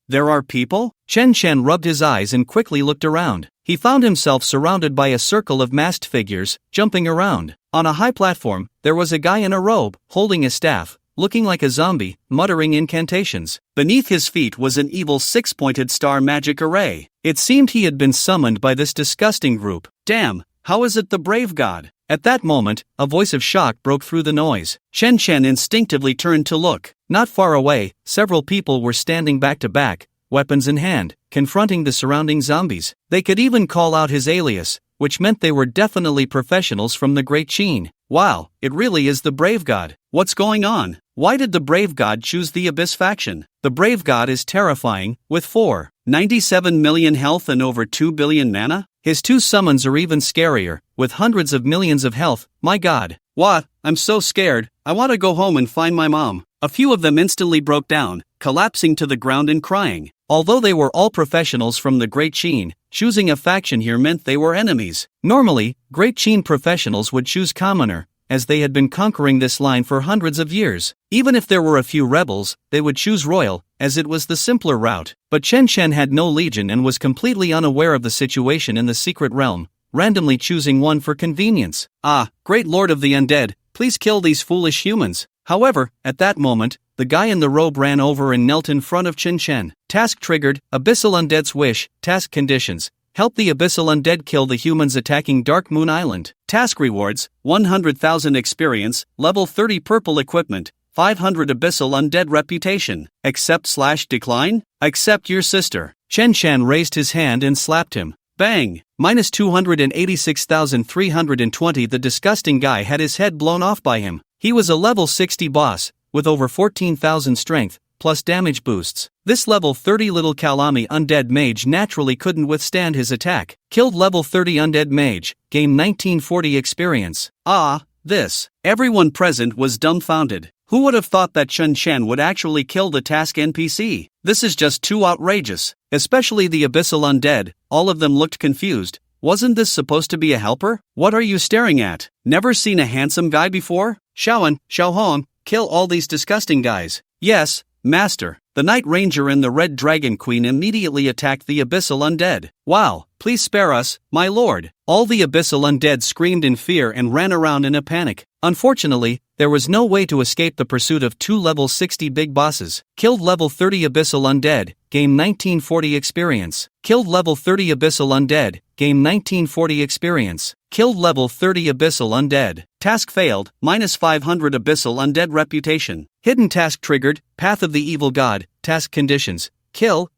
There are people? Chen Shen rubbed his eyes and quickly looked around. He found himself surrounded by a circle of masked figures, jumping around. On a high platform, there was a guy in a robe, holding a staff, looking like a zombie, muttering incantations. Beneath his feet was an evil six-pointed star magic array. It seemed he had been summoned by this disgusting group. Damn, how is it the brave god? At that moment, a voice of shock broke through the noise. Chen Chen instinctively turned to look. Not far away, several people were standing back to back, weapons in hand, confronting the surrounding zombies. They could even call out his alias, which meant they were definitely professionals from the Great Qin. Wow, it really is the brave god. What's going on? Why did the brave god choose the Abyss faction? The brave god is terrifying, with 97 million health and over 2 billion mana? His 2 summons are even scarier, with hundreds of millions of health. My god. What? I'm so scared. I want to go home and find my mom. A few of them instantly broke down, collapsing to the ground and crying. Although they were all professionals from the Great Qin, choosing a faction here meant they were enemies. Normally, Great Qin professionals would choose commoner, as they had been conquering this line for hundreds of years. Even if there were a few rebels, they would choose royal, as it was the simpler route. But Chen Chen had no legion and was completely unaware of the situation in the secret realm, randomly choosing one for convenience. Ah, great lord of the undead, please kill these foolish humans. However, at that moment, the guy in the robe ran over and knelt in front of Chen Chen. Task triggered, Abyssal Undead's wish, task conditions. Help the Abyssal Undead kill the humans attacking Dark Moon Island. Task rewards, 100,000 experience, level 30 purple equipment, 500 Abyssal Undead reputation. Accept/decline? Accept your sister. Chen Chen raised his hand and slapped him. Bang! Minus 286,320. The disgusting guy had his head blown off by him. He was a level 60 boss, with over 14,000 strength, plus damage boosts. This level 30 little Kalami undead mage naturally couldn't withstand his attack. Killed level 30 undead mage, gained 1940 experience. Ah, this. Everyone present was dumbfounded. Who would have thought that Chen Chen would actually kill the task NPC? This is just too outrageous. Especially the Abyssal Undead, all of them looked confused. Wasn't this supposed to be a helper? What are you staring at? Never seen a handsome guy before? Xiaohong, kill all these disgusting guys. Yes, master. The Night Ranger and the Red Dragon Queen immediately attacked the Abyssal Undead. Wow, please spare us, my lord. All the Abyssal Undead screamed in fear and ran around in a panic. Unfortunately, there was no way to escape the pursuit of 2 level 60 big bosses. Killed level 30 Abyssal Undead, gained 1940 experience. Killed level 30 Abyssal Undead, gained 1940 experience. Killed level 30 Abyssal Undead. Task failed, minus 500 Abyssal Undead reputation. Hidden task triggered, Path of the Evil God, task conditions. Kill.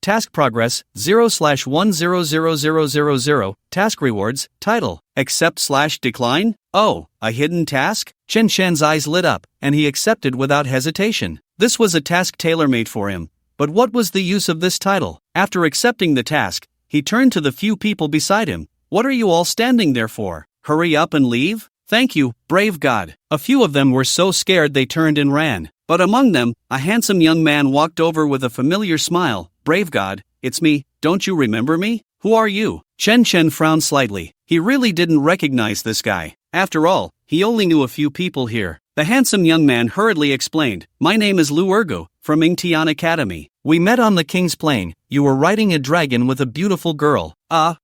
Task progress, 0/100000. Task rewards, title. Accept/decline? Oh, a hidden task? Chen Chen's eyes lit up, and he accepted without hesitation. This was a task tailor-made for him. But what was the use of this title? After accepting the task, he turned to the few people beside him. What are you all standing there for? Hurry up and leave? Thank you, brave god. A few of them were so scared they turned and ran. But among them, a handsome young man walked over with a familiar smile. Brave god, it's me, don't you remember me? Who are you? Chen Chen frowned slightly. He really didn't recognize this guy. After all, he only knew a few people here. The handsome young man hurriedly explained, my name is Lu Ergo, from Ingtian Academy. We met on the King's Plain. You were riding a dragon with a beautiful girl.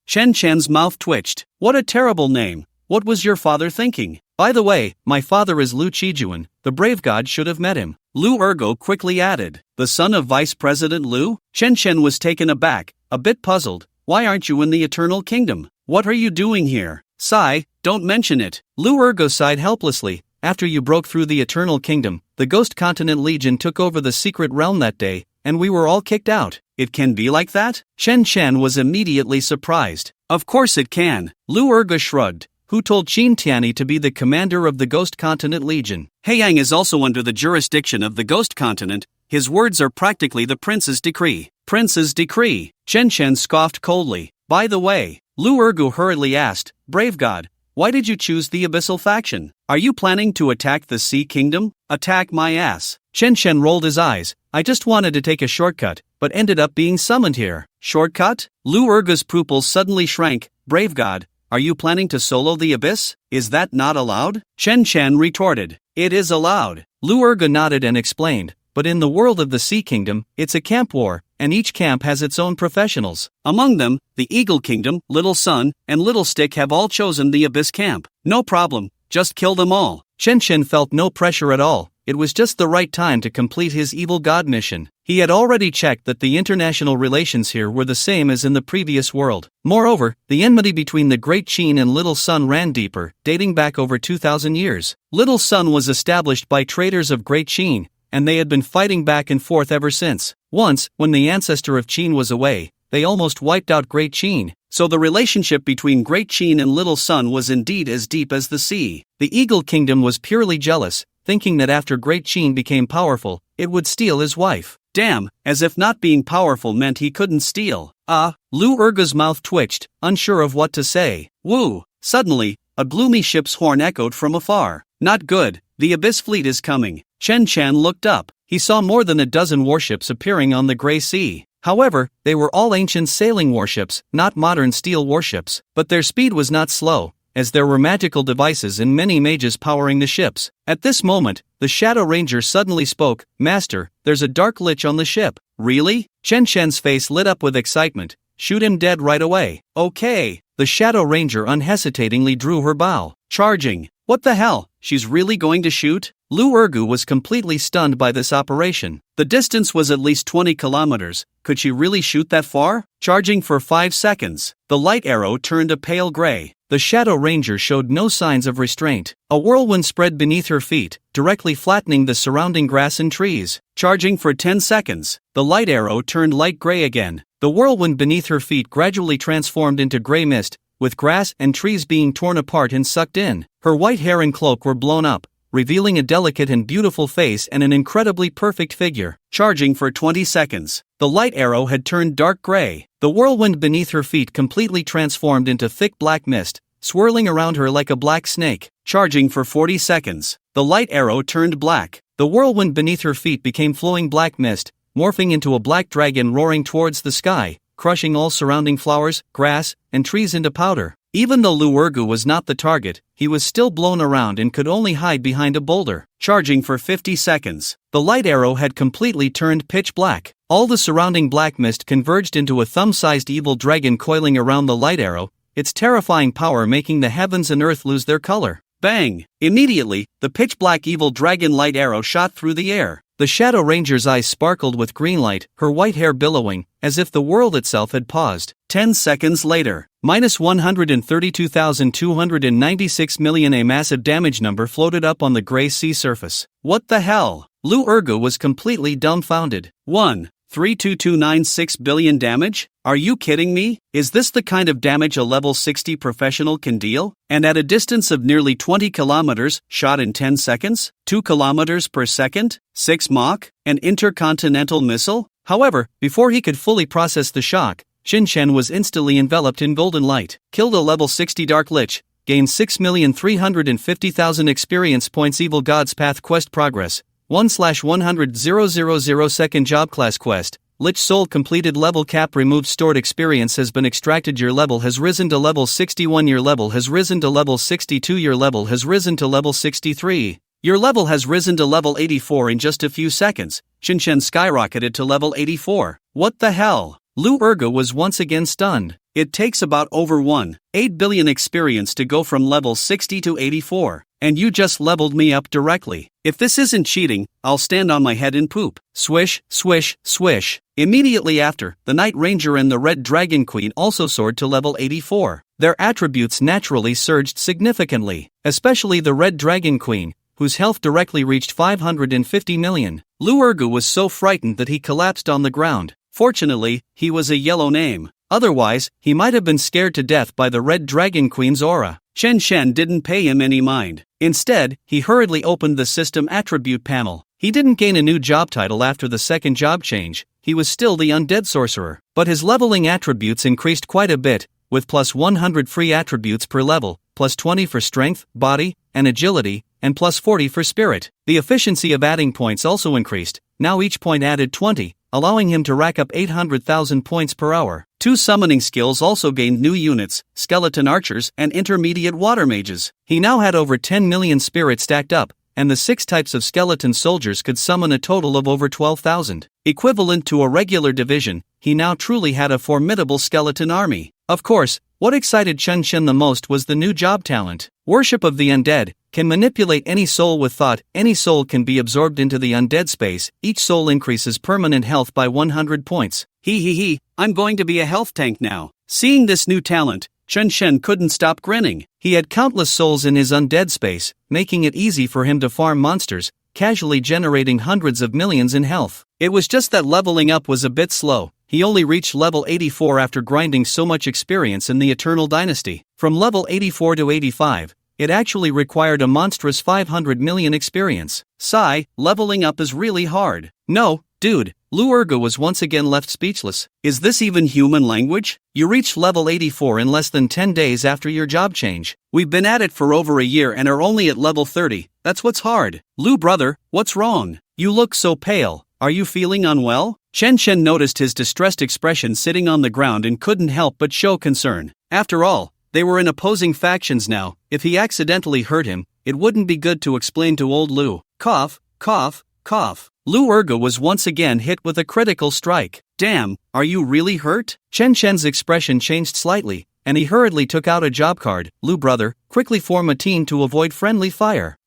Chen Chen's mouth twitched. What a terrible name. What was your father thinking? By the way, my father is Lu Qijuan. The brave god should have met him. Lu Ergo quickly added. The son of Vice President Lu? Chen Chen was taken aback, a bit puzzled. Why aren't you in the Eternal Kingdom? What are you doing here? Sigh, don't mention it. Lu Ergo sighed helplessly. After you broke through the Eternal Kingdom, the Ghost Continent Legion took over the secret realm that day, and we were all kicked out. It can be like that? Chen Chen was immediately surprised. Of course it can. Lu Ergo shrugged. Who told Qin Tianyi to be the commander of the Ghost Continent Legion? Heiyang is also under the jurisdiction of the Ghost Continent. His words are practically the prince's decree. Prince's decree? Chen Chen scoffed coldly. By the way, Lu Ergo hurriedly asked, brave god, why did you choose the Abyssal faction? Are you planning to attack the Sea Kingdom? Attack my ass. Chen Chen rolled his eyes. I just wanted to take a shortcut, but ended up being summoned here. Shortcut? Lu Ergo's pupils suddenly shrank. Brave god, are you planning to solo the abyss? Is that not allowed? Chen Chen retorted. It is allowed. Lu Ergo nodded and explained, but in the world of the Sea Kingdom, it's a camp war, and each camp has its own professionals. Among them, the Eagle Kingdom, Little Sun, and Little Stick have all chosen the Abyss camp. No problem, just kill them all. Chen Chen felt no pressure at all. It was just the right time to complete his evil god mission. He had already checked that the international relations here were the same as in the previous world. Moreover, the enmity between the Great Qin and Little Sun ran deeper, dating back over 2,000 years. Little Sun was established by traders of Great Qin, and they had been fighting back and forth ever since. Once, when the ancestor of Qin was away, they almost wiped out Great Qin. So the relationship between Great Qin and Little Sun was indeed as deep as the sea. The Eagle Kingdom was purely jealous, thinking that after Great Qin became powerful, it would steal his wife. Damn, as if not being powerful meant he couldn't steal. Lu Urga's mouth twitched, unsure of what to say. Woo! Suddenly, a gloomy ship's horn echoed from afar. Not good, the Abyss Fleet is coming. Chen Chen looked up. He saw more than a dozen warships appearing on the Grey Sea. However, they were all ancient sailing warships, not modern steel warships. But their speed was not slow, as there were magical devices and many mages powering the ships. At this moment, the Shadow Ranger suddenly spoke, "Master, there's a dark lich on the ship." Really? Chen Chen's face lit up with excitement. "Shoot him dead right away." Okay. The Shadow Ranger unhesitatingly drew her bow. Charging. What the hell? She's really going to shoot? Lu Urgu was completely stunned by this operation. The distance was at least 20 kilometers. Could she really shoot that far? Charging for 5 seconds, the light arrow turned a pale gray. The Shadow Ranger showed no signs of restraint. A whirlwind spread beneath her feet, directly flattening the surrounding grass and trees. Charging for 10 seconds, the light arrow turned light gray again. The whirlwind beneath her feet gradually transformed into gray mist, with grass and trees being torn apart and sucked in. Her white hair and cloak were blown up, revealing a delicate and beautiful face and an incredibly perfect figure. Charging for 20 seconds, the light arrow had turned dark gray. The whirlwind beneath her feet completely transformed into thick black mist, swirling around her like a black snake. Charging for 40 seconds, the light arrow turned black. The whirlwind beneath her feet became flowing black mist, morphing into a black dragon roaring towards the sky, crushing all surrounding flowers, grass, and trees into powder. Even though Lu Urgu was not the target, he was still blown around and could only hide behind a boulder. Charging for 50 seconds, the light arrow had completely turned pitch black. All the surrounding black mist converged into a thumb-sized evil dragon coiling around the light arrow, its terrifying power making the heavens and earth lose their color. Bang! Immediately, the pitch-black evil dragon light arrow shot through the air. The Shadow Ranger's eyes sparkled with green light, her white hair billowing, as if the world itself had paused. 10 seconds later, minus 132,296 million. A massive damage number floated up on the Grey Sea surface. What the hell? Lu Urgu was completely dumbfounded. 1.32296 billion damage? Are you kidding me? Is this the kind of damage a level 60 professional can deal? And at a distance of nearly 20 kilometers, shot in 10 seconds? 2 kilometers per second? 6 Mach? An intercontinental missile? However, before he could fully process the shock, Chen Chen was instantly enveloped in golden light. Killed a level 60 Dark Lich. Gained 6,350,000 experience points. Evil God's Path quest progress. 1/100,000 second job class quest. Lich Soul completed. Level cap removed. Stored experience has been extracted. Your level has risen to level 61. Your level has risen to level 62. Your level has risen to level 63. Your level has risen to level 84 in just a few seconds. Chen Chen skyrocketed to level 84. What the hell? Lu Urgu was once again stunned. It takes about over 1.8 billion experience to go from level 60 to 84. And you just leveled me up directly. If this isn't cheating, I'll stand on my head and poop. Swish, swish, swish. Immediately after, the Night Ranger and the Red Dragon Queen also soared to level 84. Their attributes naturally surged significantly, especially the Red Dragon Queen, whose health directly reached 550 million. Lu Urgu was so frightened that he collapsed on the ground. Fortunately, he was a yellow name. Otherwise, he might have been scared to death by the Red Dragon Queen's aura. Chen Chen didn't pay him any mind. Instead, he hurriedly opened the system attribute panel. He didn't gain a new job title after the second job change. He was still the Undead Sorcerer. But his leveling attributes increased quite a bit, with plus 100 free attributes per level, plus 20 for strength, body, and agility, and plus 40 for spirit. The efficiency of adding points also increased. Now each point added 20, allowing him to rack up 800,000 points per hour. 2 summoning skills also gained new units, skeleton archers and intermediate water mages. He now had over 10 million spirits stacked up, and the 6 types of skeleton soldiers could summon a total of over 12,000. Equivalent to a regular division, he now truly had a formidable skeleton army. Of course, what excited Chen Shen the most was the new job talent. Worship of the undead can manipulate any soul with thought. Any soul can be absorbed into the undead space. Each soul increases permanent health by 100 points. I'm going to be a health tank now. Seeing this new talent, Chen Shen couldn't stop grinning. He had countless souls in his undead space, making it easy for him to farm monsters, casually generating hundreds of millions in health. It was just that leveling up was a bit slow. He only reached level 84 after grinding so much experience in the Eternal Dynasty. From level 84 to 85, it actually required a monstrous 500 million experience. Sigh, leveling up is really hard. No, dude, Lu Ergo was once again left speechless. Is this even human language? You reached level 84 in less than 10 days after your job change. We've been at it for over a year and are only at level 30. That's what's hard. Lu brother, what's wrong? You look so pale. Are you feeling unwell? Chen Shen noticed his distressed expression sitting on the ground and couldn't help but show concern. After all, they were in opposing factions now. If he accidentally hurt him, it wouldn't be good to explain to old Lu. Cough, cough, cough. Lu Ergo was once again hit with a critical strike. Damn, are you really hurt? Chen Shen's expression changed slightly, and he hurriedly took out a job card. Lu brother, quickly form a team to avoid friendly fire.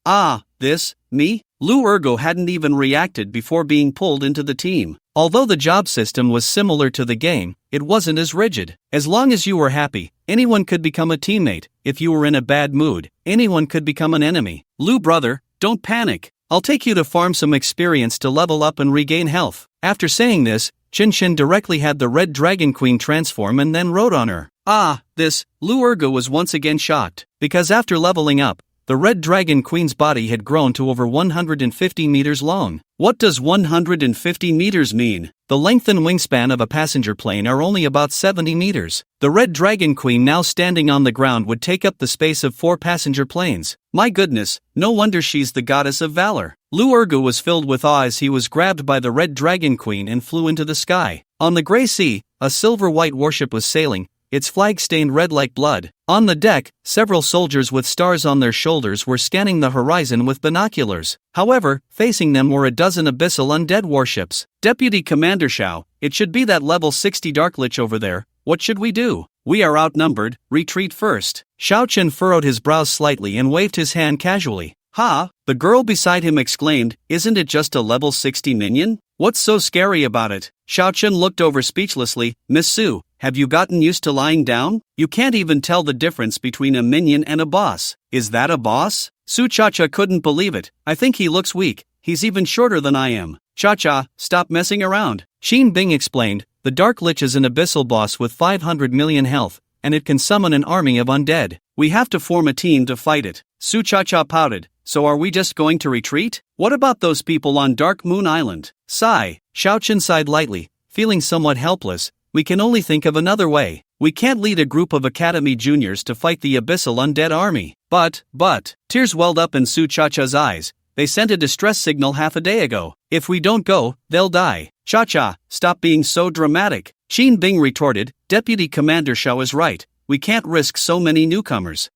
Me? Lu Ergo hadn't even reacted before being pulled into the team. Although the job system was similar to the game, it wasn't as rigid. As long as you were happy, anyone could become a teammate. If you were in a bad mood, anyone could become an enemy. Lu brother, don't panic. I'll take you to farm some experience to level up and regain health. After saying this, Chen Shen directly had the Red Dragon Queen transform and then rode on her. Lu Ergo was once again shocked. Because after leveling up, the Red Dragon Queen's body had grown to over 150 meters long. What does 150 meters mean? The length and wingspan of a passenger plane are only about 70 meters. The Red Dragon Queen now standing on the ground would take up the space of 4 passenger planes. My goodness, no wonder she's the goddess of valor. Lu Ergo was filled with awe as he was grabbed by the Red Dragon Queen and flew into the sky. On the Grey Sea, a silver-white warship was sailing, its flag stained red like blood. On the deck, several soldiers with stars on their shoulders were scanning the horizon with binoculars. However, facing them were a dozen abyssal undead warships. Deputy Commander Xiao, it should be that level 60 Dark Lich over there. What should we do? We are outnumbered, retreat first. Xiao Chen furrowed his brows slightly and waved his hand casually. Ha! The girl beside him exclaimed, isn't it just a level 60 minion? What's so scary about it? Xiao Chen looked over speechlessly. Miss Su, have you gotten used to lying down? You can't even tell the difference between a minion and a boss. Is that a boss? Su Cha-Cha couldn't believe it. I think he looks weak. He's even shorter than I am. Cha-Cha, stop messing around. Xin Bing explained, the Dark Lich is an abyssal boss with 500 million health, and it can summon an army of undead. We have to form a team to fight it. Su Cha-Cha pouted. So are we just going to retreat? What about those people on Dark Moon Island? Sigh. Xiao Chen sighed lightly, feeling somewhat helpless. We can only think of another way. We can't lead a group of Academy juniors to fight the abyssal undead army. But, tears welled up in Su Cha-Cha's eyes. They sent a distress signal half a day ago. If we don't go, they'll die. Cha-Cha, stop being so dramatic. Xin Bing retorted, Deputy Commander Xiao is right. We can't risk so many newcomers.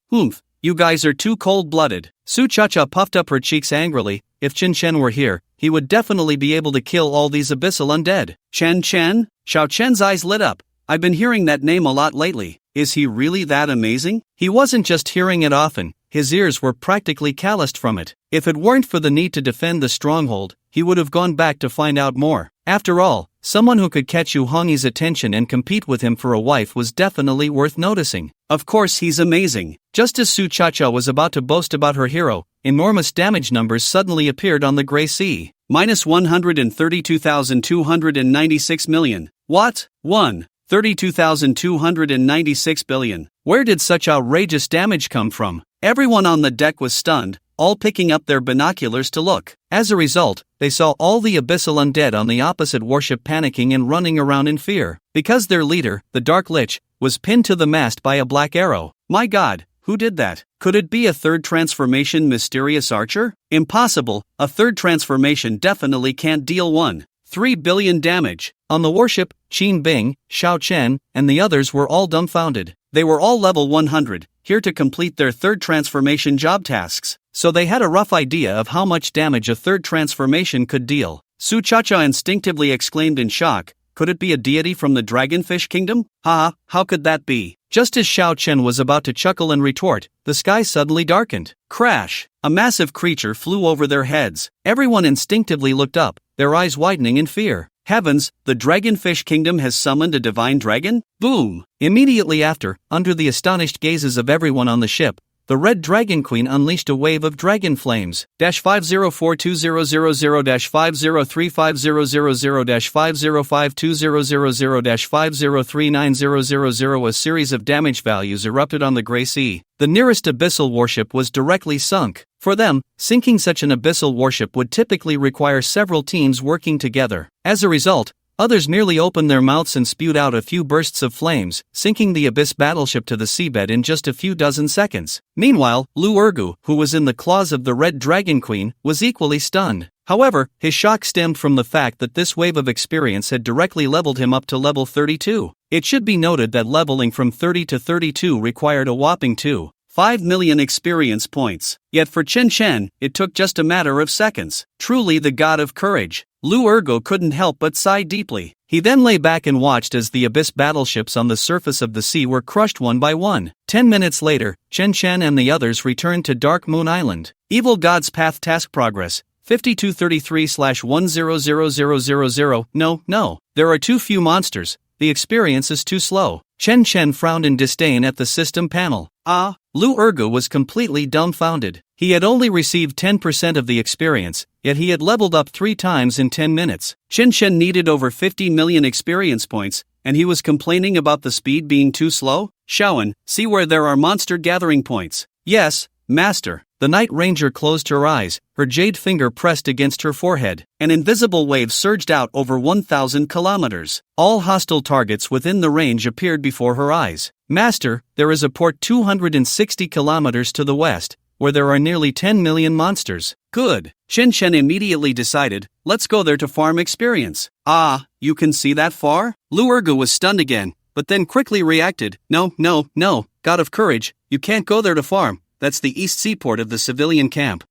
You guys are too cold-blooded. Su Cha-Cha puffed up her cheeks angrily. If Chen Shen were here, he would definitely be able to kill all these abyssal undead. Chen Shen? Xiao Chen's eyes lit up. I've been hearing that name a lot lately. Is he really that amazing? He wasn't just hearing it often, his ears were practically calloused from it. If it weren't for the need to defend the stronghold, he would have gone back to find out more. After all, someone who could catch Yu Hongyi's attention and compete with him for a wife was definitely worth noticing. Of course he's amazing. Just as Su Cha-Cha was about to boast about her hero, enormous damage numbers suddenly appeared on the Grey Sea. Minus 132,296 million. What? 32,296 billion. Where did such outrageous damage come from? Everyone on the deck was stunned, all picking up their binoculars to look. As a result, they saw all the abyssal undead on the opposite warship panicking and running around in fear, because their leader, the Dark Lich, was pinned to the mast by a black arrow. My god, who did that? Could it be a third transformation mysterious archer? Impossible, a third transformation definitely can't deal 1.3 billion damage. On the warship, Xin Bing, Xiao Chen, and the others were all dumbfounded. They were all level 100, here to complete their third transformation job tasks, so they had a rough idea of how much damage a third transformation could deal. Su Cha-Cha instinctively exclaimed in shock, could it be a deity from the Dragonfish Kingdom? How could that be? Just as Xiao Chen was about to chuckle and retort, the sky suddenly darkened. Crash! A massive creature flew over their heads. Everyone instinctively looked up, their eyes widening in fear. Heavens, the dragonfish kingdom has summoned a divine dragon? Boom! Immediately after, under the astonished gazes of everyone on the ship, the Red Dragon Queen unleashed a wave of dragon flames. 5042000-503500-505200-503900. A series of damage values erupted on the Grey Sea. The nearest abyssal warship was directly sunk. For them, sinking such an abyssal warship would typically require several teams working together. As a result, others merely opened their mouths and spewed out a few bursts of flames, sinking the Abyss battleship to the seabed in just a few dozen seconds. Meanwhile, Lu Urgu, who was in the claws of the Red Dragon Queen, was equally stunned. However, his shock stemmed from the fact that this wave of experience had directly leveled him up to level 32. It should be noted that leveling from 30 to 32 required a whopping 2.5 million experience points. Yet for Chen Chen, it took just a matter of seconds. Truly the god of courage. Lu Urgu couldn't help but sigh deeply. He then lay back and watched as the Abyss battleships on the surface of the sea were crushed one by one. 10 minutes later, Chen Chen and the others returned to Dark Moon Island. Evil God's Path Task Progress 5233/100000. No, there are too few monsters. The experience is too slow. Chen Chen frowned in disdain at the system panel. Lu Urgu was completely dumbfounded. He had only received 10% of the experience, yet he had leveled up 3 times in 10 minutes. Chen Chen needed over 50 million experience points, and he was complaining about the speed being too slow? Shaoan, see where there are monster gathering points. Yes, master. The Night Ranger closed her eyes, her jade finger pressed against her forehead. An invisible wave surged out over 1,000 kilometers. All hostile targets within the range appeared before her eyes. Master, there is a port 260 kilometers to the west, where there are nearly 10 million monsters. Good. Chen Chen immediately decided, let's go there to farm experience. You can see that far? Lu Urgu was stunned again, but then quickly reacted. No, God of courage, you can't go there to farm. That's the east seaport of the civilian camp.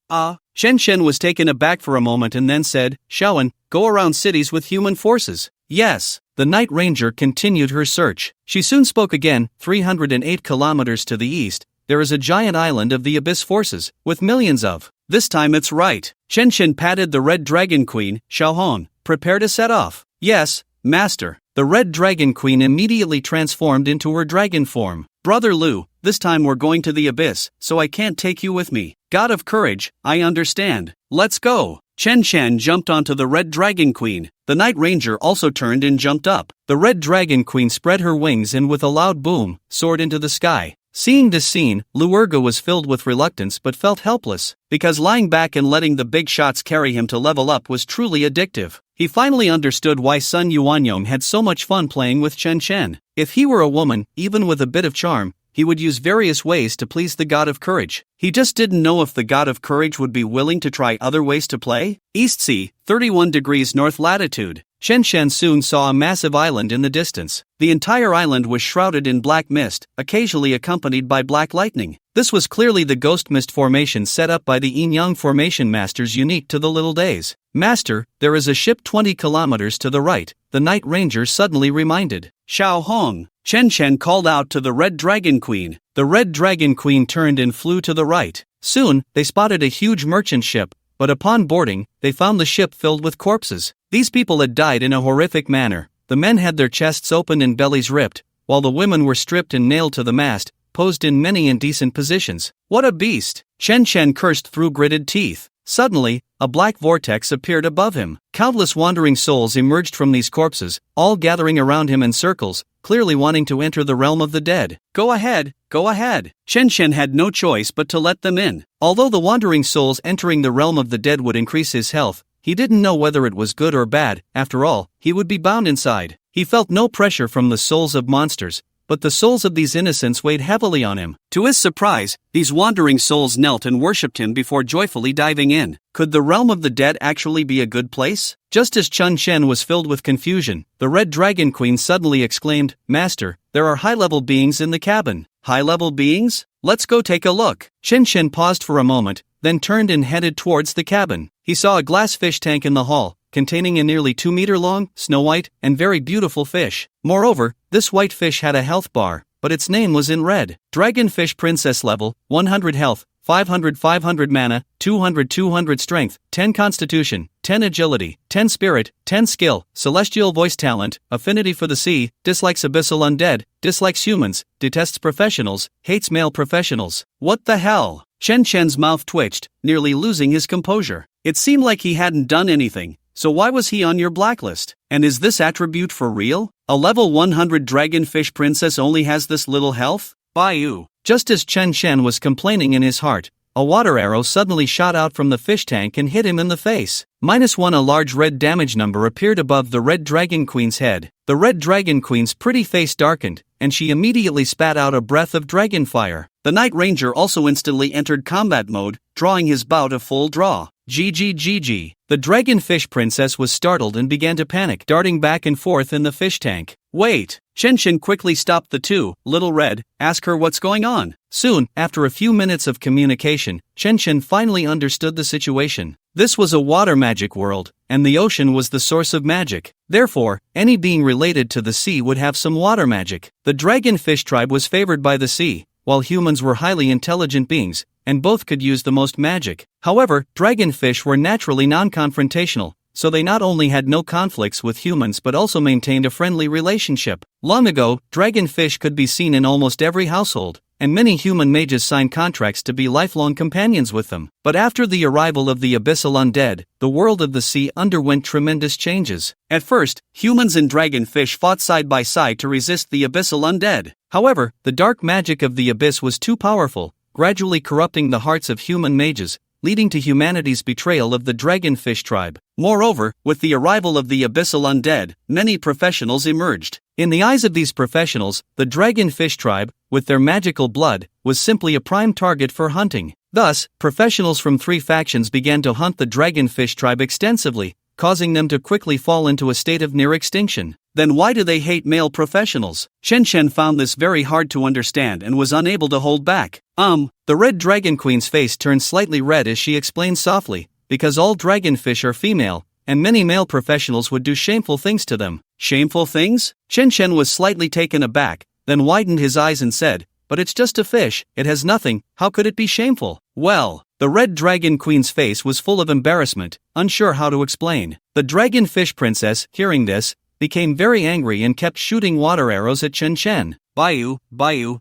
Chen Chen was taken aback for a moment and then said, Shaoan, go around cities with human forces. Yes. The Night Ranger continued her search. She soon spoke again. 308 kilometers to the east, there is a giant island of the Abyss forces, with millions of. This time it's right. Chen Chen patted the Red Dragon Queen. Xiaohong, prepare to set off. Yes, master. The Red Dragon Queen immediately transformed into her dragon form. Brother Lu, this time we're going to the Abyss, so I can't take you with me. God of courage, I understand. Let's go. Chen Chen jumped onto the Red Dragon Queen. The Night Ranger also turned and jumped up. The Red Dragon Queen spread her wings and with a loud boom, soared into the sky. Seeing this scene, Lu Urgu was filled with reluctance but felt helpless, because lying back and letting the big shots carry him to level up was truly addictive. He finally understood why Sun Yuanyong had so much fun playing with Chen Chen. If he were a woman, even with a bit of charm, he would use various ways to please the God of Courage. He just didn't know if the God of Courage would be willing to try other ways to play. East Sea, 31 degrees north latitude. Chen Chen soon saw a massive island in the distance. The entire island was shrouded in black mist, occasionally accompanied by black lightning. This was clearly the ghost mist formation set up by the Yin-Yang formation masters unique to the Little Days. Master, there is a ship 20 kilometers to the right, the Night Ranger suddenly reminded. Xiao Hong. Chen Chen called out to the Red Dragon Queen. The Red Dragon Queen turned and flew to the right. Soon, they spotted a huge merchant ship, but upon boarding, they found the ship filled with corpses. These people had died in a horrific manner. The men had their chests opened and bellies ripped, while the women were stripped and nailed to the mast, posed in many indecent positions. What a beast! Chen Chen cursed through gritted teeth. Suddenly, a black vortex appeared above him. Countless wandering souls emerged from these corpses, all gathering around him in circles, clearly wanting to enter the realm of the dead. Go ahead, go ahead. Chen Chen had no choice but to let them in. Although the wandering souls entering the realm of the dead would increase his health, he didn't know whether it was good or bad. After all, he would be bound inside. He felt no pressure from the souls of monsters, but the souls of these innocents weighed heavily on him. To his surprise, these wandering souls knelt and worshipped him before joyfully diving in. Could the realm of the dead actually be a good place? Just as Chen Chen was filled with confusion, the Red Dragon Queen suddenly exclaimed, Master, there are high-level beings in the cabin. High-level beings? Let's go take a look. Chen Chen paused for a moment, then turned and headed towards the cabin. He saw a glass fish tank in the hall, containing a nearly 2-meter-long, snow-white, and very beautiful fish. Moreover, this white fish had a health bar, but its name was in red. Dragonfish Princess level, 100 health, 500 mana, 200 strength, 10 constitution, 10 agility, 10 spirit, 10 skill, celestial voice talent, affinity for the sea, dislikes abyssal undead, dislikes humans, detests professionals, hates male professionals. What the hell? Chen Chen's mouth twitched, nearly losing his composure. It seemed like he hadn't done anything, so why was he on your blacklist? And is this attribute for real? A level 100 dragonfish princess only has this little health? Baiu. Just as Chen Chen was complaining in his heart, a water arrow suddenly shot out from the fish tank and hit him in the face. -1. A large red damage number appeared above the Red Dragon Queen's head. The Red Dragon Queen's pretty face darkened, and she immediately spat out a breath of dragon fire. The Night Ranger also instantly entered combat mode, drawing his bow to full draw. GG. The dragonfish princess was startled and began to panic, darting back and forth in the fish tank. Wait! Chen Chen quickly stopped the two, Little Red, ask her what's going on. Soon, after a few minutes of communication, Chen Chen finally understood the situation. This was a water magic world, and the ocean was the source of magic. Therefore, any being related to the sea would have some water magic. The dragonfish tribe was favored by the sea, while humans were highly intelligent beings, and both could use the most magic. However, dragonfish were naturally non-confrontational, so they not only had no conflicts with humans but also maintained a friendly relationship. Long ago, dragonfish could be seen in almost every household, and many human mages signed contracts to be lifelong companions with them. But after the arrival of the abyssal undead, the world of the sea underwent tremendous changes. At first, humans and dragonfish fought side by side to resist the abyssal undead. However, the dark magic of the abyss was too powerful, gradually corrupting the hearts of human mages, leading to humanity's betrayal of the dragonfish tribe. Moreover, with the arrival of the abyssal undead, many professionals emerged. In the eyes of these professionals, the dragonfish tribe, with their magical blood, was simply a prime target for hunting. Thus, professionals from 3 factions began to hunt the dragonfish tribe extensively, causing them to quickly fall into a state of near extinction. Then why do they hate male professionals? Chen Chen found this very hard to understand and was unable to hold back. The Red Dragon Queen's face turned slightly red as she explained softly, because all dragonfish are female, and many male professionals would do shameful things to them. Shameful things? Chen Chen was slightly taken aback, then widened his eyes and said, but it's just a fish, it has nothing, how could it be shameful? Well, the Red Dragon Queen's face was full of embarrassment, unsure how to explain. The dragonfish princess, hearing this, became very angry and kept shooting water arrows at Chen Chen. Baiu. -1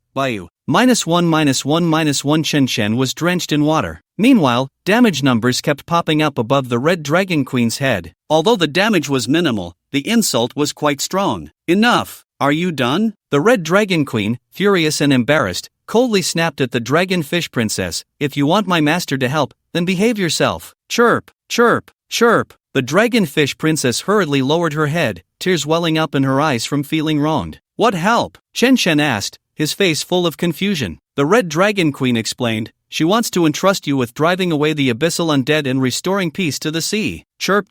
Chen Chen was drenched in water. Meanwhile, damage numbers kept popping up above the Red Dragon Queen's head. Although the damage was minimal, the insult was quite strong. Enough! Are you done? The Red Dragon Queen, furious and embarrassed, coldly snapped at the dragonfish princess. If you want my master to help, then behave yourself. Chirp. The dragonfish princess hurriedly lowered her head, tears welling up in her eyes from feeling wronged. What help? Chen Chen asked, his face full of confusion. The Red Dragon Queen explained, she wants to entrust you with driving away the abyssal undead and restoring peace to the sea. Chirp.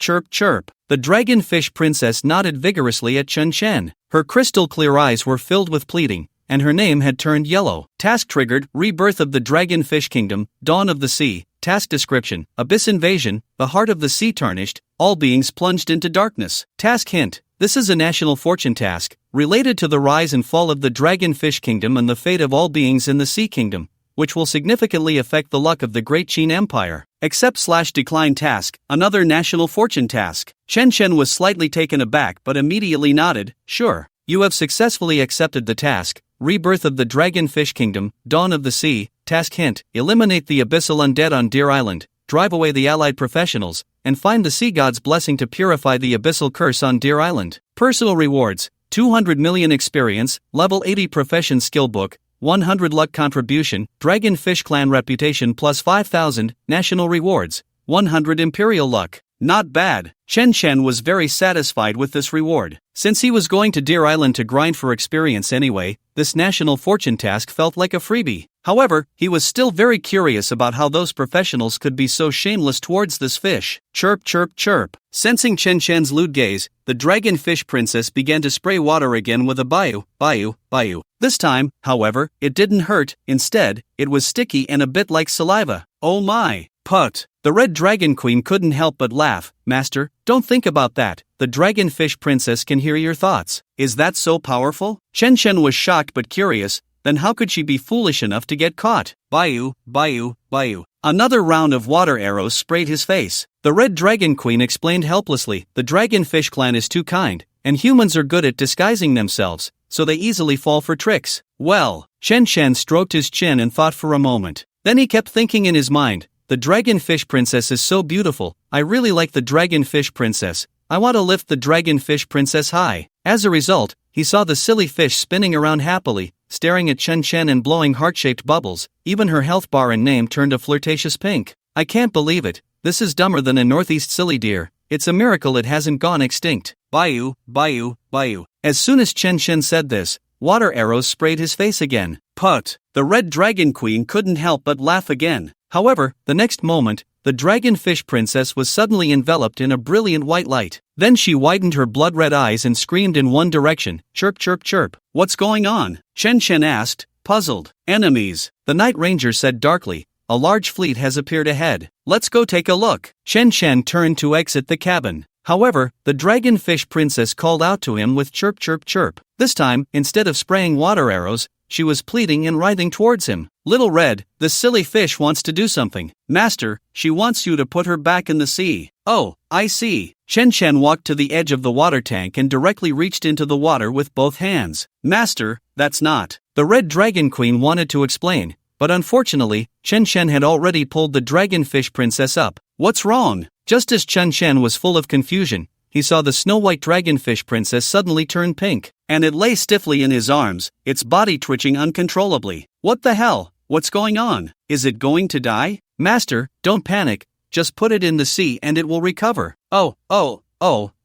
The dragonfish princess nodded vigorously at Chen Chen. Her crystal clear eyes were filled with pleading, and her name had turned yellow. Task triggered, Rebirth of the Dragonfish Kingdom, Dawn of the Sea. Task description, Abyss Invasion, the heart of the sea tarnished, all beings plunged into darkness. Task hint, this is a national fortune task, related to the rise and fall of the Dragonfish Kingdom and the fate of all beings in the Sea Kingdom, which will significantly affect the luck of the Great Qin Empire. Accept/decline task, another national fortune task. Chen Chen was slightly taken aback but immediately nodded, sure. You have successfully accepted the task, Rebirth of the Dragonfish Kingdom, Dawn of the Sea. Task hint, eliminate the abyssal undead on Deer Island, drive away the allied professionals, and find the sea god's blessing to purify the abyssal curse on Deer Island. Personal rewards, 200 million experience, level 80 profession skill book, 100 luck contribution, Dragonfish clan reputation plus 5,000, national rewards, 100 imperial luck. Not bad. Chen Chen was very satisfied with this reward. Since he was going to Deer Island to grind for experience anyway, this national fortune task felt like a freebie. However, he was still very curious about how those professionals could be so shameless towards this fish. Chirp. Sensing Chen Chen's lewd gaze, the dragonfish princess began to spray water again with a baiu. This time, however, it didn't hurt, instead, it was sticky and a bit like saliva. Oh my! Put. The Red Dragon Queen couldn't help but laugh. Master, don't think about that. The Dragonfish Princess can hear your thoughts. Is that so powerful? Chen Chen was shocked but curious. Then how could she be foolish enough to get caught? Bayou, bayou, bayou. Another round of water arrows sprayed his face. The Red Dragon Queen explained helplessly, the Dragonfish clan is too kind, and humans are good at disguising themselves, so they easily fall for tricks. Well, Chen Chen stroked his chin and thought for a moment. Then he kept thinking in his mind, the Dragonfish Princess is so beautiful, I really like the Dragonfish Princess, I want to lift the Dragonfish Princess high. As a result, he saw the silly fish spinning around happily, staring at Chen Chen and blowing heart-shaped bubbles. Even her health bar and name turned a flirtatious pink. I can't believe it, this is dumber than a northeast silly deer. It's a miracle it hasn't gone extinct. Bayou, bayou, bayou. As soon as Chen Chen said this, water arrows sprayed his face again. Put. The Red Dragon Queen couldn't help but laugh again. However, the next moment, the Dragonfish Princess was suddenly enveloped in a brilliant white light. Then she widened her blood-red eyes and screamed in one direction, chirp chirp chirp. What's going on? Chen Chen asked, puzzled. Enemies. The Night Ranger said darkly, a large fleet has appeared ahead. Let's go take a look. Chen Chen turned to exit the cabin. However, the Dragonfish Princess called out to him with chirp chirp chirp. This time, instead of spraying water arrows, she was pleading and writhing towards him. Little Red, the silly fish wants to do something. Master, she wants you to put her back in the sea. Oh, I see. Chen Chen walked to the edge of the water tank and directly reached into the water with both hands. Master, that's not. The Red Dragon Queen wanted to explain, but unfortunately, Chen Chen had already pulled the Dragonfish Princess up. What's wrong? Just as Chen Chen was full of confusion, he saw the snow-white Dragonfish Princess suddenly turn pink, and it lay stiffly in his arms, its body twitching uncontrollably. What the hell? What's going on? Is it going to die? Master, don't panic, just put it in the sea and it will recover. Oh,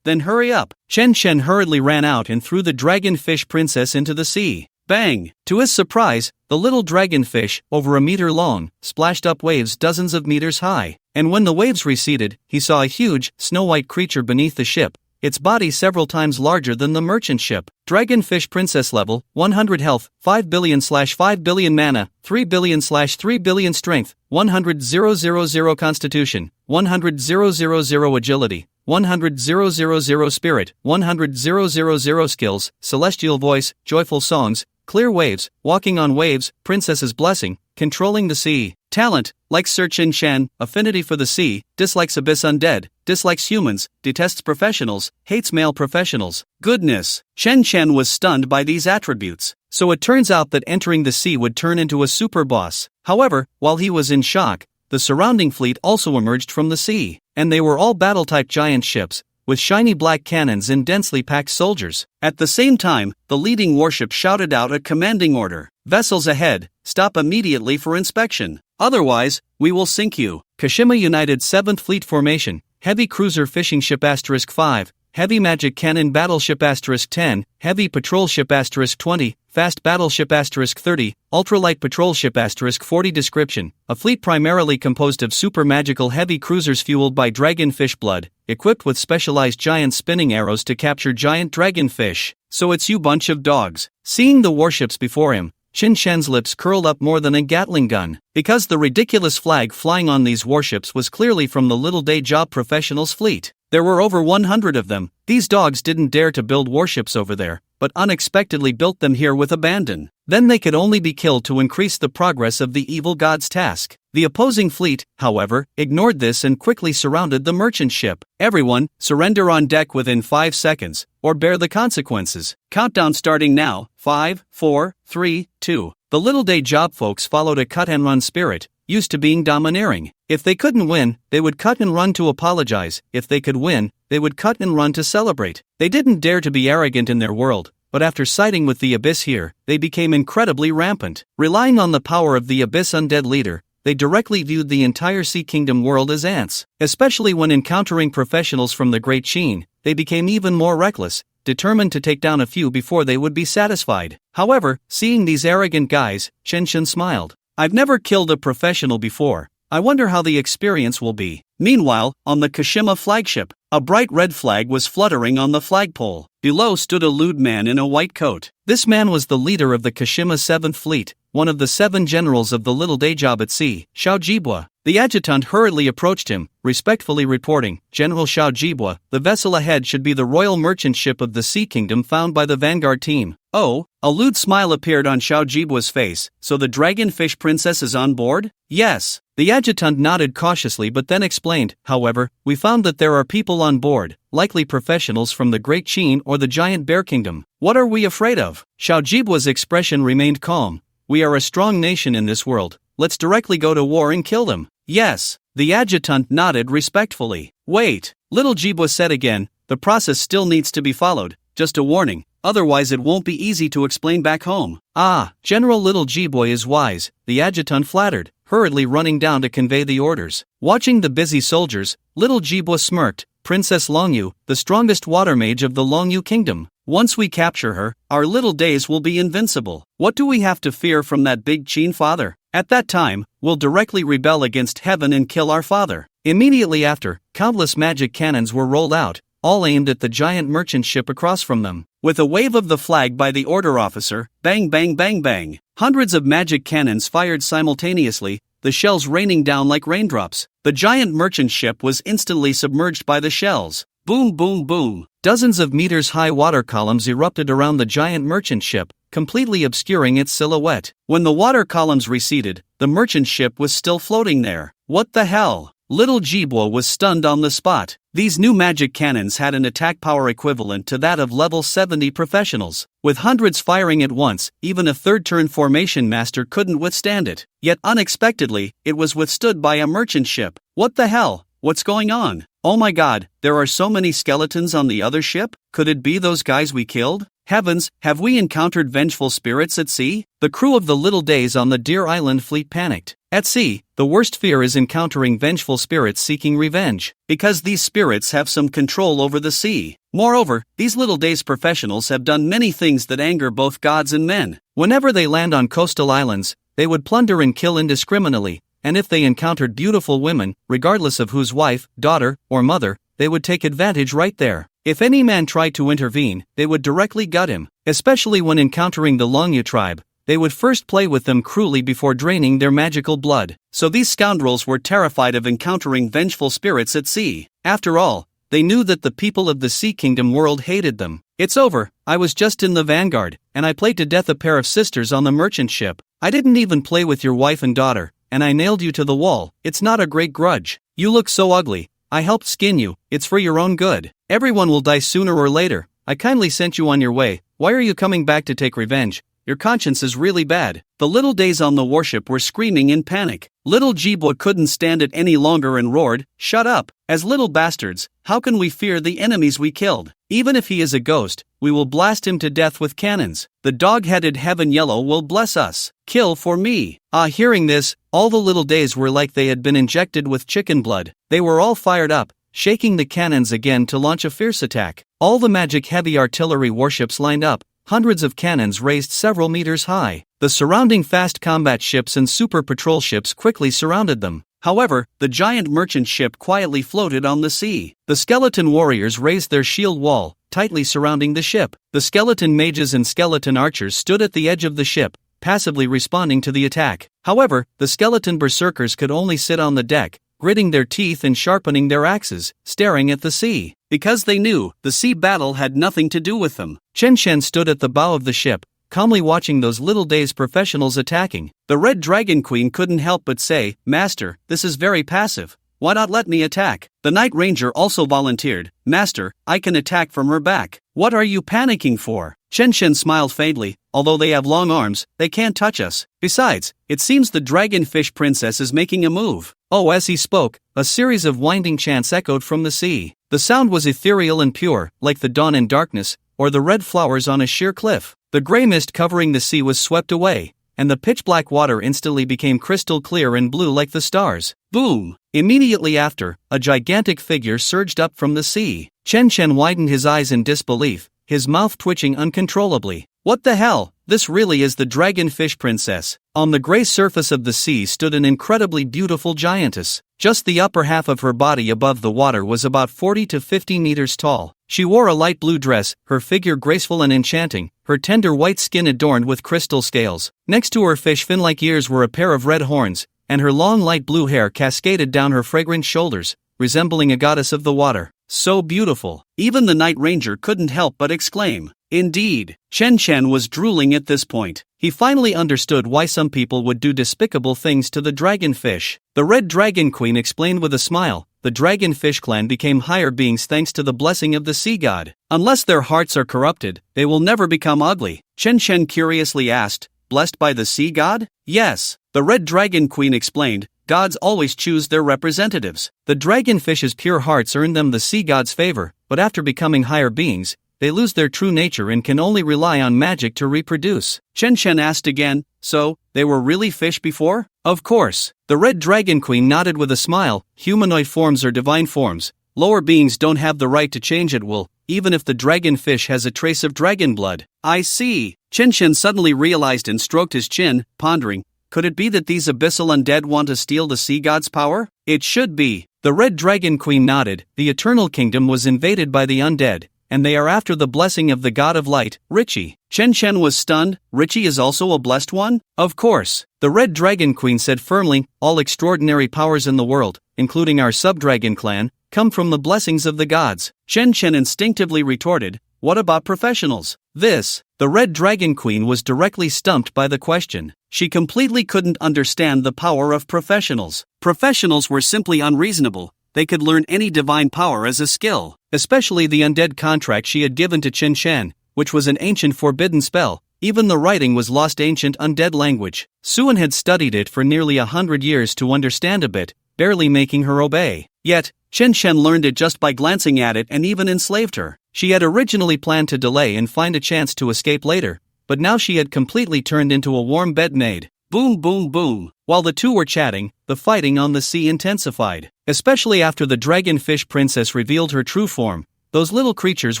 then hurry up. Chen Chen hurriedly ran out and threw the Dragonfish Princess into the sea. Bang! To his surprise, the little dragonfish, over a meter long, splashed up waves dozens of meters high, and when the waves receded, he saw a huge, snow-white creature beneath the ship, its body several times larger than the merchant ship. Dragonfish Princess level, 100 health, 5 billion/5 billion mana, 3 billion/3 billion strength, 100,000 constitution, 100,000 agility, 100,000 spirit, 100,000 skills, celestial voice, joyful songs, clear waves, walking on waves, princess's blessing, controlling the sea. Talent, likes Sir Chen Chen, affinity for the sea, dislikes abyss undead, dislikes humans, detests professionals, hates male professionals. Goodness! Chen Chen was stunned by these attributes. So it turns out that entering the sea would turn into a super boss. However, while he was in shock, the surrounding fleet also emerged from the sea, and they were all battle-type giant ships, with shiny black cannons and densely packed soldiers. At the same time, the leading warship shouted out a commanding order. Vessels ahead, stop immediately for inspection. Otherwise, we will sink you. Kashima United 7th Fleet Formation, Heavy Cruiser Fishing Ship *5, Heavy Magic Cannon Battleship *10, Heavy Patrol Ship *20, Fast Battleship *30, Ultralight Patrol Ship *40. Description: a fleet primarily composed of super magical heavy cruisers fueled by dragonfish blood, equipped with specialized giant spinning arrows to capture giant dragonfish. So it's you bunch of dogs. Seeing the warships before him, Chen Chen's lips curled up more than a Gatling gun, because the ridiculous flag flying on these warships was clearly from the Little Day Job Professionals fleet. There were over 100 of them. These dogs didn't dare to build warships over there, but unexpectedly built them here with abandon. Then they could only be killed to increase the progress of the evil god's task. The opposing fleet, however, ignored this and quickly surrounded the merchant ship. Everyone, surrender on deck within 5 seconds, or bear the consequences. Countdown starting now. 5, 4, 3, 2. The Little Day Job folks followed a cut-and-run spirit, used to being domineering. If they couldn't win, they would cut and run to apologize. If they could win, they would cut and run to celebrate. They didn't dare to be arrogant in their world, but after siding with the Abyss here, they became incredibly rampant. Relying on the power of the Abyss undead leader, they directly viewed the entire Sea Kingdom world as ants. Especially when encountering professionals from the Great Sheen, they became even more reckless, determined to take down a few before they would be satisfied. However, seeing these arrogant guys, Chen Chen smiled. I've never killed a professional before. I wonder how the experience will be. Meanwhile, on the Kashima flagship, a bright red flag was fluttering on the flagpole. Below stood a lewd man in a white coat. This man was the leader of the Kashima 7th Fleet, one of the 7 generals of the little day job at sea, Xiao Jibua. The adjutant hurriedly approached him, respectfully reporting, "General Xiao Jibua, the vessel ahead should be the royal merchant ship of the Sea Kingdom found by the vanguard team." Oh, a lewd smile appeared on Xiao Jibua's face. "So the dragonfish princess is on board?" "Yes." The adjutant nodded cautiously but then explained, "However, we found that there are people on board, likely professionals from the Great Qin or the Giant Bear Kingdom. What are we afraid of?" Xiao Jibua's expression remained calm. "We are a strong nation in this world. Let's directly go to war and kill them." "Yes." The adjutant nodded respectfully. "Wait," Little Jibua said again, "the process still needs to be followed, just a warning, otherwise it won't be easy to explain back home." "Ah, General Little Jibua is wise," the adjutant flattered, hurriedly running down to convey the orders. Watching the busy soldiers, Little Jibua smirked, "Princess Longyu, the strongest water mage of the Longyu Kingdom. Once we capture her, our little days will be invincible. What do we have to fear from that big Qin father? At that time, we'll directly rebel against heaven and kill our father." Immediately after, countless magic cannons were rolled out, all aimed at the giant merchant ship across from them. With a wave of the flag by the order officer, bang bang bang bang, hundreds of magic cannons fired simultaneously, the shells raining down like raindrops. The giant merchant ship was instantly submerged by the shells. Boom boom boom. Dozens of meters-high water columns erupted around the giant merchant ship, completely obscuring its silhouette. When the water columns receded, the merchant ship was still floating there. What the hell? Little Jibua was stunned on the spot. These new magic cannons had an attack power equivalent to that of level 70 professionals. With hundreds firing at once, even a third-turn formation master couldn't withstand it. Yet unexpectedly, it was withstood by a merchant ship. What the hell? What's going on? Oh my god, there are so many skeletons on the other ship? Could it be those guys we killed? Heavens, have we encountered vengeful spirits at sea? The crew of the Little Days on the Deer Island fleet panicked. At sea, the worst fear is encountering vengeful spirits seeking revenge, because these spirits have some control over the sea. Moreover, these Little Days professionals have done many things that anger both gods and men. Whenever they land on coastal islands, they would plunder and kill indiscriminately, and if they encountered beautiful women, regardless of whose wife, daughter, or mother, they would take advantage right there. If any man tried to intervene, they would directly gut him. Especially when encountering the Longyu tribe, they would first play with them cruelly before draining their magical blood. So these scoundrels were terrified of encountering vengeful spirits at sea. After all, they knew that the people of the Sea Kingdom world hated them. "It's over, I was just in the vanguard, and I played to death a pair of sisters on the merchant ship. I didn't even play with your wife and daughter, and I nailed you to the wall. It's not a great grudge. You look so ugly. I helped skin you, it's for your own good. Everyone will die sooner or later. I kindly sent you on your way. Why are you coming back to take revenge? Your conscience is really bad." The Little Days on the warship were screaming in panic. Little Jibua couldn't stand it any longer and roared, "Shut up! As little bastards, how can we fear the enemies we killed? Even if he is a ghost, we will blast him to death with cannons. The dog-headed Heaven Yellow will bless us. Kill for me." Hearing this, all the Little Days were like they had been injected with chicken blood. They were all fired up, shaking the cannons again to launch a fierce attack. All the magic heavy artillery warships lined up, hundreds of cannons raised several meters high. The surrounding fast combat ships and super patrol ships quickly surrounded them. However, the giant merchant ship quietly floated on the sea. The skeleton warriors raised their shield wall, tightly surrounding the ship. The skeleton mages and skeleton archers stood at the edge of the ship, passively responding to the attack. However, the skeleton berserkers could only sit on the deck, gritting their teeth and sharpening their axes, staring at the sea. Because they knew, the sea battle had nothing to do with them. Chen Shen stood at the bow of the ship, calmly watching those Little Days professionals attacking. The Red Dragon Queen couldn't help but say, "Master, this is very passive. Why not let me attack?" The Night Ranger also volunteered, "Master, I can attack from her back." "What are you panicking for?" Chen Shen smiled faintly, "Although they have long arms, they can't touch us. Besides, it seems the Dragonfish Princess is making a move." Oh, as he spoke, a series of winding chants echoed from the sea. The sound was ethereal and pure, like the dawn in darkness, or the red flowers on a sheer cliff. The gray mist covering the sea was swept away, and the pitch-black water instantly became crystal clear and blue like the stars. Boom! Immediately after, a gigantic figure surged up from the sea. Chen Chen widened his eyes in disbelief, his mouth twitching uncontrollably. What the hell? This really is the dragonfish princess. On the gray surface of the sea stood an incredibly beautiful giantess. Just the upper half of her body above the water was about 40 to 50 meters tall. She wore a light blue dress, her figure graceful and enchanting, her tender white skin adorned with crystal scales. Next to her fish fin-like ears were a pair of red horns, and her long light blue hair cascaded down her fragrant shoulders, resembling a goddess of the water. So beautiful. Even the Night Ranger couldn't help but exclaim. Indeed, Chen Chen was drooling at this point. He finally understood why some people would do despicable things to the dragonfish. The Red Dragon Queen explained with a smile, the dragonfish clan became higher beings thanks to the blessing of the sea god. Unless their hearts are corrupted, they will never become ugly. Chen Chen curiously asked, blessed by the sea god? Yes, the Red Dragon Queen explained, gods always choose their representatives. The dragonfish's pure hearts earn them the sea god's favor, but after becoming higher beings, they lose their true nature and can only rely on magic to reproduce. Chen Chen asked again, so, they were really fish before? Of course. The Red Dragon Queen nodded with a smile, humanoid forms are divine forms. Lower beings don't have the right to change at will, even if the dragonfish has a trace of dragon blood. I see. Chen Chen suddenly realized and stroked his chin, pondering, could it be that these abyssal undead want to steal the sea god's power? It should be. The Red Dragon Queen nodded, the Eternal Kingdom was invaded by the undead, and they are after the blessing of the god of light, Richie. Chen Chen was stunned, Richie is also a blessed one? Of course. The Red Dragon Queen said firmly, all extraordinary powers in the world, including our sub-dragon clan, come from the blessings of the gods. Chen Chen instinctively retorted, what about professionals? The Red Dragon Queen was directly stumped by the question. She completely couldn't understand the power of professionals. Professionals were simply unreasonable. They could learn any divine power as a skill, especially the undead contract she had given to Chen Chen, which was an ancient forbidden spell. Even the writing was lost ancient undead language. Suan had studied it for nearly 100 years to understand a bit, barely making her obey. Yet, Chen Chen learned it just by glancing at it and even enslaved her. She had originally planned to delay and find a chance to escape later, but now she had completely turned into a warm bed maid. Boom boom boom. While the two were chatting, the fighting on the sea intensified. Especially after the dragonfish princess revealed her true form, those little creatures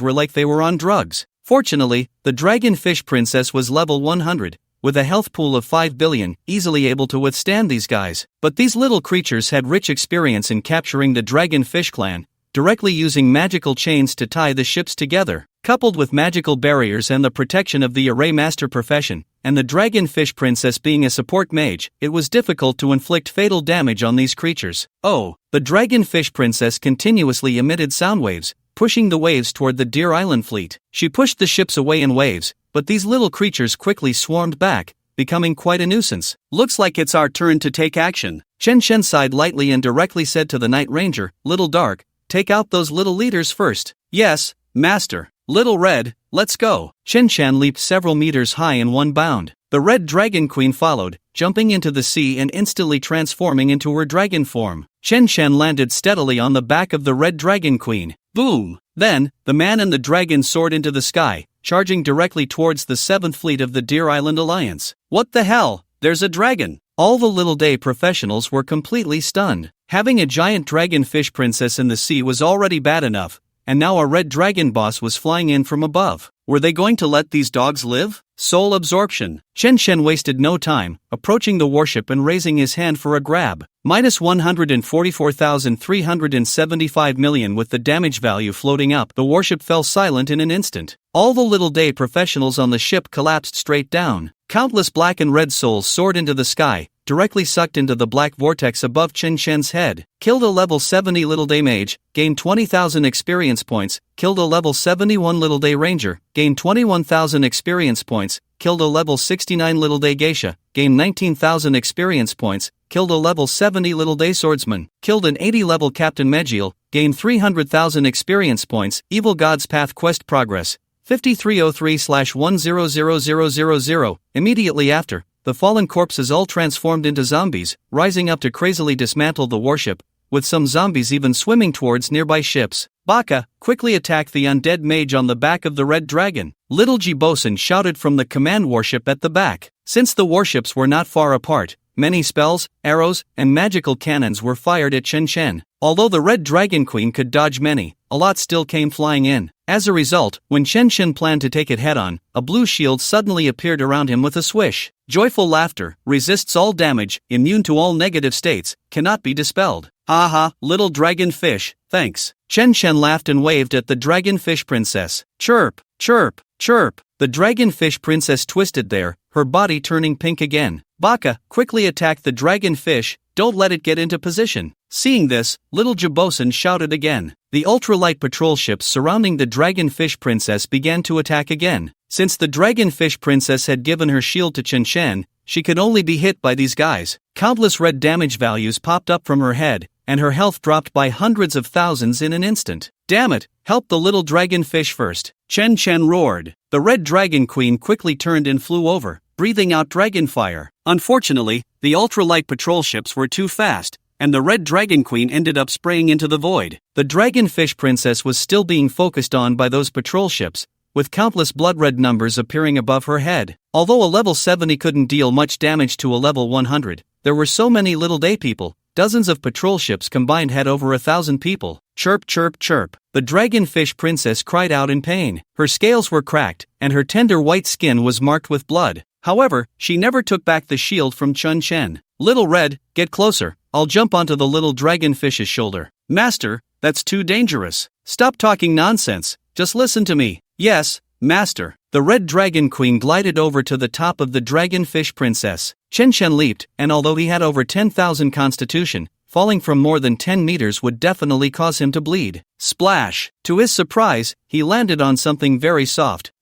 were like they were on drugs. Fortunately, the dragonfish princess was level 100, with a health pool of 5 billion, easily able to withstand these guys. But these little creatures had rich experience in capturing the dragonfish clan, directly using magical chains to tie the ships together. Coupled with magical barriers and the protection of the array master profession, and the dragonfish princess being a support mage, it was difficult to inflict fatal damage on these creatures. Oh, the dragonfish princess continuously emitted sound waves, pushing the waves toward the Deer Island fleet. She pushed the ships away in waves, but these little creatures quickly swarmed back, becoming quite a nuisance. Looks like it's our turn to take action. Chen Chen sighed lightly and directly said to the Night Ranger, Little Dark, take out those little leaders first. Yes, Master. Little Red, let's go. Chen Chen leaped several meters high in one bound. The Red Dragon Queen followed, jumping into the sea and instantly transforming into her dragon form. Chen Chen landed steadily on the back of the Red Dragon Queen. Boom! Then, the man and the dragon soared into the sky, charging directly towards the 7th Fleet of the Deer Island Alliance. What the hell? There's a dragon! All the Little Day professionals were completely stunned. Having a giant dragonfish princess in the sea was already bad enough, and now a red dragon boss was flying in from above. Were they going to let these dogs live? Soul absorption. Chen Chen wasted no time, approaching the warship and raising his hand for a grab. Minus 144,375 million. With the damage value floating up, the warship fell silent in an instant. All the Little Day professionals on the ship collapsed straight down. Countless black and red souls soared into the sky, directly sucked into the black vortex above Chen Chen's head. Killed a level 70 Little Day Mage, gained 20,000 experience points. Killed a level 71 Little Day Ranger, gained 21,000 experience points. Killed a level 69 Little Day Geisha, gained 19,000 experience points. Killed a level 70 Little Day Swordsman. Killed an 80 level Captain Megiel, gained 300,000 experience points. Evil God's Path Quest Progress 5303/100000. Immediately after, the fallen corpses all transformed into zombies, rising up to crazily dismantle the warship, with some zombies even swimming towards nearby ships. Baka quickly attacked the undead mage on the back of the red dragon. Little G Bosun shouted from the command warship at the back. Since the warships were not far apart, many spells, arrows, and magical cannons were fired at Chen Chen. Although the Red Dragon Queen could dodge many, a lot still came flying in. As a result, when Chen Chen planned to take it head-on, a blue shield suddenly appeared around him with a swish. Joyful laughter, resists all damage, immune to all negative states, cannot be dispelled. Haha, little dragon fish, thanks. Chen Chen laughed and waved at the dragon fish princess. Chirp, chirp, chirp. The dragon fish princess twisted there, her body turning pink again. Baka, quickly attack the dragon fish, don't let it get into position. Seeing this, little Jibosen shouted again. The ultralight patrol ships surrounding the dragonfish princess began to attack again. Since the dragonfish princess had given her shield to Chen Chen, she could only be hit by these guys. Countless red damage values popped up from her head, and her health dropped by hundreds of thousands in an instant. Damn it, help the little dragonfish first. Chen Chen roared. The red dragon queen quickly turned and flew over, breathing out dragon fire. Unfortunately, the ultralight patrol ships were too fast, and the red dragon queen ended up spraying into the void. The dragonfish princess was still being focused on by those patrol ships, with countless blood-red numbers appearing above her head. Although a level 70 couldn't deal much damage to a level 100, there were so many little day people. Dozens of patrol ships combined had over 1,000 people. Chirp, chirp, chirp. The dragonfish princess cried out in pain. Her scales were cracked, and her tender white skin was marked with blood. However, she never took back the shield from Chen Chen. Little Red, get closer. I'll jump onto the little dragonfish's shoulder. Master, that's too dangerous. Stop talking nonsense. Just listen to me. Yes, Master. The red dragon queen glided over to the top of the dragonfish princess. Chen Chen leaped, and although he had over 10,000 constitution, falling from more than 10 meters would definitely cause him to bleed. Splash! To his surprise, he landed on something very soft.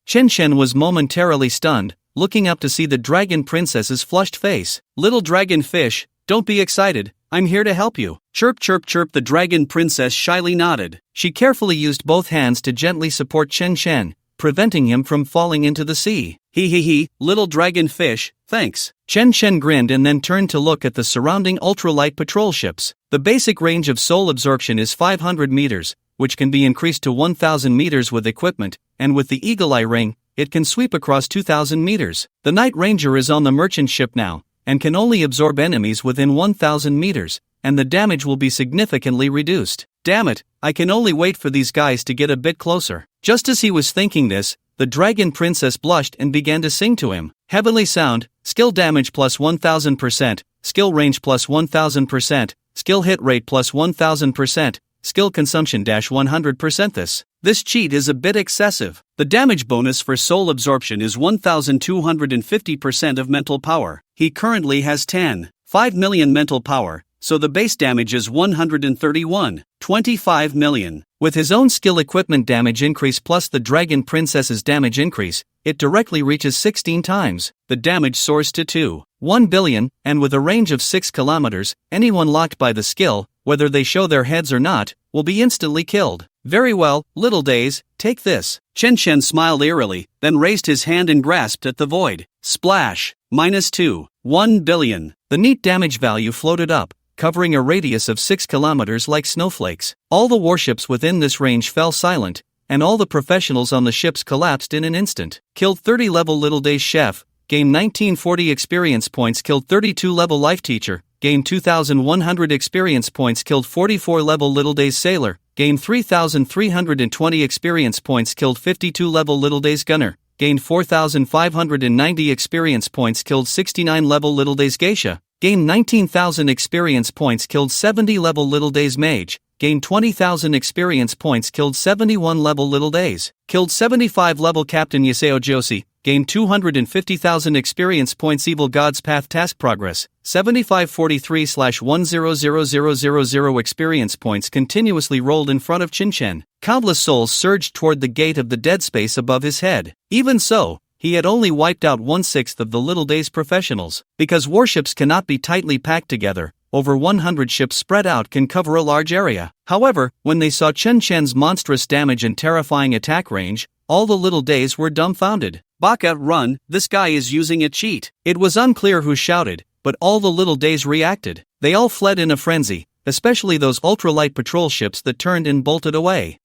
Chen Chen was momentarily stunned, looking up to see the dragon princess's flushed face. Little dragon fish, don't be excited, I'm here to help you. Chirp, chirp, chirp. The dragon princess shyly nodded. She carefully used both hands to gently support Chen Chen, preventing him from falling into the sea. He, little dragon fish, thanks. Chen Chen grinned and then turned to look at the surrounding ultralight patrol ships. The basic range of soul absorption is 500 meters, which can be increased to 1,000 meters with equipment, and with the Eagle Eye ring, it can sweep across 2,000 meters. The Night Ranger is on the merchant ship now, and can only absorb enemies within 1,000 meters, and the damage will be significantly reduced. Damn it, I can only wait for these guys to get a bit closer. Just as he was thinking this, the dragon princess blushed and began to sing to him. Heavenly sound, skill damage plus 1000%, skill range plus 1000%, skill hit rate plus 1000%, skill consumption dash 100%. This cheat is a bit excessive. The damage bonus for soul absorption is 1250% of mental power. He currently has 5 million mental power, so the base damage is 131.25 million. With his own skill equipment damage increase plus the dragon princess's damage increase, it directly reaches 16 times. The damage soars to 1 billion, and with a range of 6 kilometers, anyone locked by the skill, whether they show their heads or not, will be instantly killed. Very well, little days, take this. Chen Chen smiled eerily, then raised his hand and grasped at the void. Splash! -1 billion. The neat damage value floated up, covering a radius of 6 kilometers like snowflakes. All the warships within this range fell silent, and all the professionals on the ships collapsed in an instant. Killed 30 level Little Days Chef, gained 1940 experience points. Killed 32 level Life Teacher, gained 2100 experience points. Killed 44 level Little Days Sailor, gained 3320 experience points. Killed 52 level Little Days Gunner, gained 4590 experience points. Killed 69 level Little Days Geisha, gained 19,000 experience points. Killed 70 level Little Days Mage, gained 20,000 experience points. Killed 71 level Little Days. Killed 75 level Captain Yaseo Joshi, gained 250,000 experience points. Evil God's Path Task Progress, 7543/100000 experience points continuously rolled in front of Chen Chen. Countless souls surged toward the gate of the dead space above his head. Even so, he had only wiped out 1/6 of the Little Days professionals. Because warships cannot be tightly packed together, over 100 ships spread out can cover a large area. However, when they saw Chen Chen's monstrous damage and terrifying attack range, all the Little Days were dumbfounded. Baka, run, this guy is using a cheat. It was unclear who shouted, but all the Little Days reacted. They all fled in a frenzy, especially those ultralight patrol ships that turned and bolted away.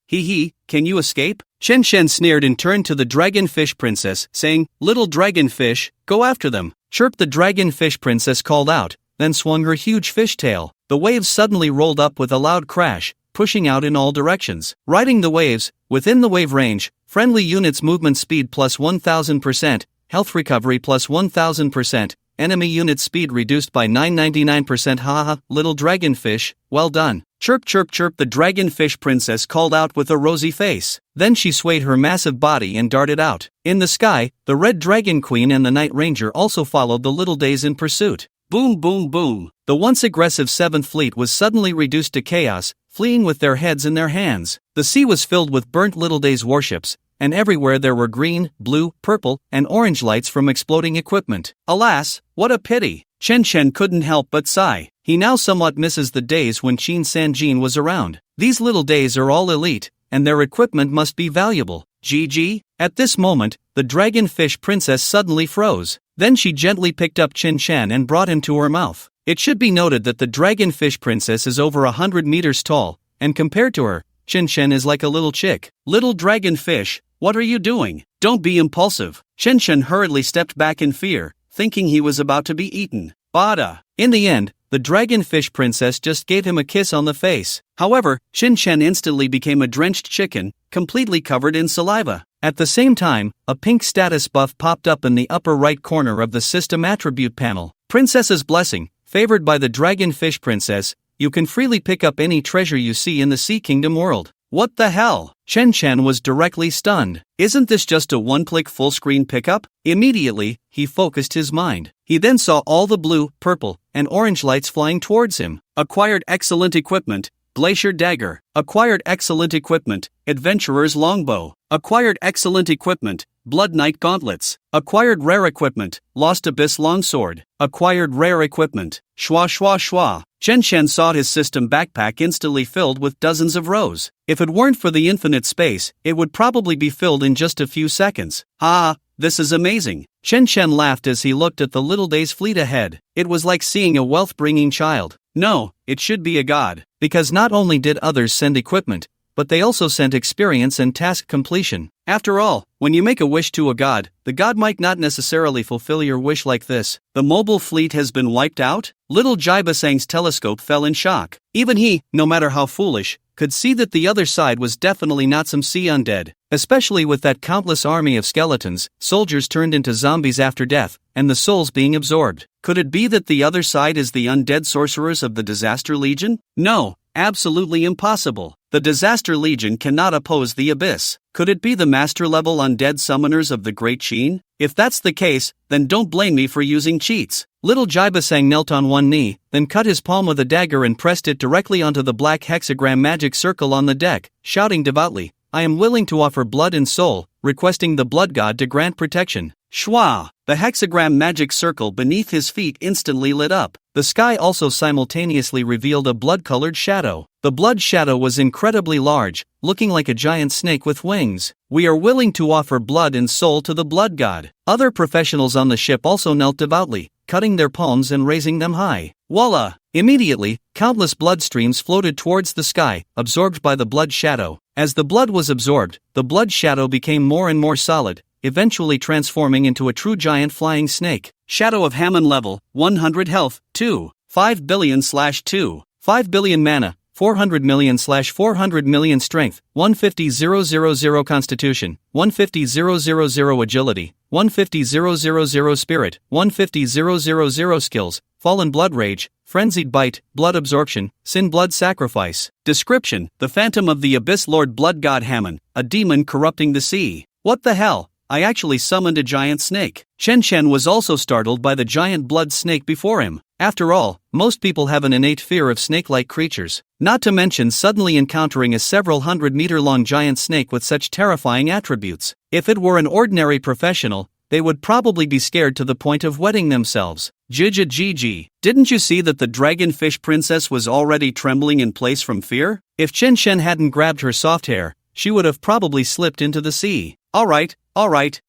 Can you escape? Chen Chen sneered and turned to the dragonfish princess, saying, Little dragonfish, go after them. Chirp! The dragonfish princess called out, then swung her huge fish tail. The waves suddenly rolled up with a loud crash, pushing out in all directions. Riding the waves, within the wave range, friendly units movement speed plus 1000%, health recovery plus 1000%, enemy unit speed reduced by 999%. Haha, little dragonfish, well done. Chirp chirp chirp, the dragonfish princess called out with a rosy face. Then she swayed her massive body and darted out. In the sky, the red dragon queen and the night ranger also followed the little days in pursuit. Boom boom boom. The once aggressive 7th Fleet was suddenly reduced to chaos, fleeing with their heads in their hands. The sea was filled with burnt Little Day's warships, and everywhere there were green, blue, purple, and orange lights from exploding equipment. Alas, what a pity! Chen Chen couldn't help but sigh. He now somewhat misses the days when Qin Sanjin was around. These little days are all elite, and their equipment must be valuable. GG? At this moment, the dragonfish princess suddenly froze. Then she gently picked up Qin Chen and brought him to her mouth. It should be noted that the dragonfish princess is over 100 meters tall, and compared to her, Qin Chen is like a little chick. Little dragonfish, what are you doing? Don't be impulsive. Qin Chen hurriedly stepped back in fear, thinking he was about to be eaten. Bada! In the end, the dragonfish princess just gave him a kiss on the face. However, Qin Chen instantly became a drenched chicken, completely covered in saliva. At the same time, a pink status buff popped up in the upper right corner of the system attribute panel. Princess's Blessing, favored by the dragonfish princess, you can freely pick up any treasure you see in the Sea Kingdom world. What the hell? Chen Chen was directly stunned. Isn't this just a one-click full-screen pickup? Immediately, he focused his mind. He then saw all the blue, purple, and orange lights flying towards him. Acquired excellent equipment, Glacier Dagger. Acquired excellent equipment, Adventurer's Longbow. Acquired excellent equipment, Blood Knight Gauntlets. Acquired rare equipment, Lost Abyss Longsword. Acquired rare equipment, Shwa Shwa Shwa. Chen Chen saw his system backpack instantly filled with dozens of rows. If it weren't for the infinite space, it would probably be filled in just a few seconds. Ah, this is amazing. Chen Chen laughed as he looked at the Little Day's fleet ahead. It was like seeing a wealth-bringing child. No, it should be a god. Because not only did others send equipment, but they also sent experience and task completion. After all, when you make a wish to a god, the god might not necessarily fulfill your wish like this. The mobile fleet has been wiped out? Little Jaibasang's telescope fell in shock. Even he, no matter how foolish, could see that the other side was definitely not some sea undead. Especially with that countless army of skeletons, soldiers turned into zombies after death, and the souls being absorbed. Could it be that the other side is the undead sorcerers of the Disaster Legion? No, absolutely impossible. The Disaster Legion cannot oppose the Abyss. Could it be the master-level undead summoners of the Great Qin? If that's the case, then don't blame me for using cheats. Little Jaibasang knelt on one knee, then cut his palm with a dagger and pressed it directly onto the black hexagram magic circle on the deck, shouting devoutly, I am willing to offer blood and soul, requesting the blood god to grant protection. Shwa! The hexagram magic circle beneath his feet instantly lit up. The sky also simultaneously revealed a blood-colored shadow. The blood shadow was incredibly large, looking like a giant snake with wings. We are willing to offer blood and soul to the blood god. Other professionals on the ship also knelt devoutly, cutting their palms and raising them high. Voila! Immediately, countless blood streams floated towards the sky, absorbed by the blood shadow. As the blood was absorbed, the blood shadow became more and more solid, eventually transforming into a true giant flying snake. Shadow of Hammon level, 100 health, 2, 5 billion/2, 5 billion mana, 400 million/400 million strength, 150,000 constitution, 150,000 agility, 150,000 spirit, 150,000 skills, fallen blood rage, frenzied bite, blood absorption, sin blood sacrifice. Description: the phantom of the Abyss Lord Blood God Hammon, a demon corrupting the sea. What the hell? I actually summoned a giant snake. Chen Chen was also startled by the giant blood snake before him. After all, most people have an innate fear of snake-like creatures, not to mention suddenly encountering a several hundred-meter-long giant snake with such terrifying attributes. If it were an ordinary professional, they would probably be scared to the point of wetting themselves. GG. Didn't you see that the dragonfish princess was already trembling in place from fear? If Chen Chen hadn't grabbed her soft hair, she would have probably slipped into the sea. Alright.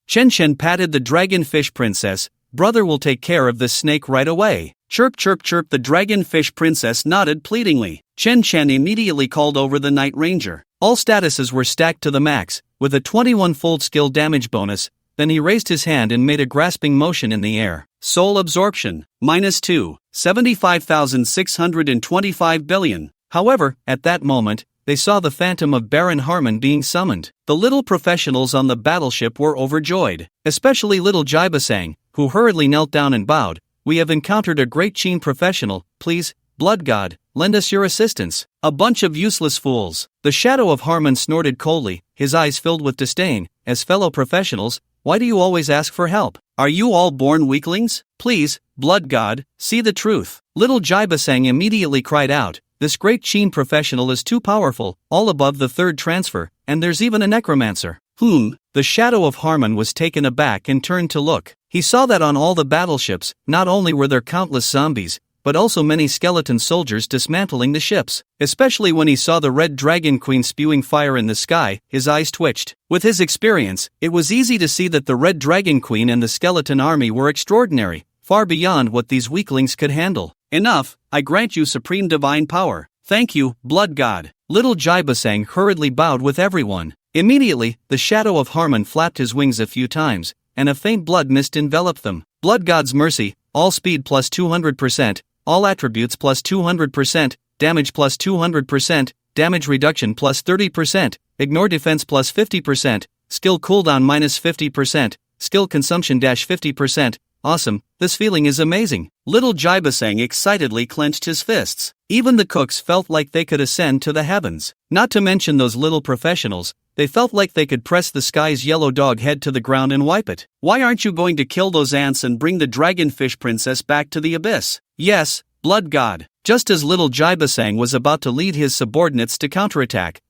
Chen Chen patted the dragonfish princess. Brother will take care of this snake right away. Chirp chirp chirp, the dragonfish princess nodded pleadingly. Chen Chen immediately called over the Night Ranger. All statuses were stacked to the max, with a 21-fold skill damage bonus. Then he raised his hand and made a grasping motion in the air. Soul absorption, -2, 75,625 billion. However, at that moment, they saw the phantom of Baron Harmon being summoned. The little professionals on the battleship were overjoyed, especially little Jibasang, who hurriedly knelt down and bowed. "We have encountered a great Chin professional, please, blood god, lend us your assistance." "A bunch of useless fools." The shadow of Harmon snorted coldly, his eyes filled with disdain. "As fellow professionals, why do you always ask for help? Are you all born weaklings? Please, blood god, see the truth." Little Jibasang immediately cried out, "This great Chin professional is too powerful, all above the third transfer, and there's even a necromancer." The shadow of Harmon was taken aback and turned to look. He saw that on all the battleships, not only were there countless zombies, but also many skeleton soldiers dismantling the ships. Especially when he saw the Red Dragon Queen spewing fire in the sky, his eyes twitched. With his experience, it was easy to see that the Red Dragon Queen and the skeleton army were extraordinary, far beyond what these weaklings could handle. "Enough, I grant you supreme divine power." "Thank you, blood god." Little Jibasang hurriedly bowed with everyone. Immediately, the shadow of Harmon flapped his wings a few times, and a faint blood mist enveloped them. "Blood god's mercy, all speed plus 200%, all attributes plus 200%, damage plus 200%, damage reduction plus 30%, ignore defense plus 50%, skill cooldown minus 50%, skill consumption dash 50%, awesome, this feeling is amazing." Little Jibasang excitedly clenched his fists. Even the cooks felt like they could ascend to the heavens. Not to mention those little professionals, they felt like they could press the sky's yellow dog head to the ground and wipe it. "Why aren't you going to kill those ants and bring the dragonfish princess back to the abyss?" "Yes, blood god." Just as little Jibasang was about to lead his subordinates to counterattack,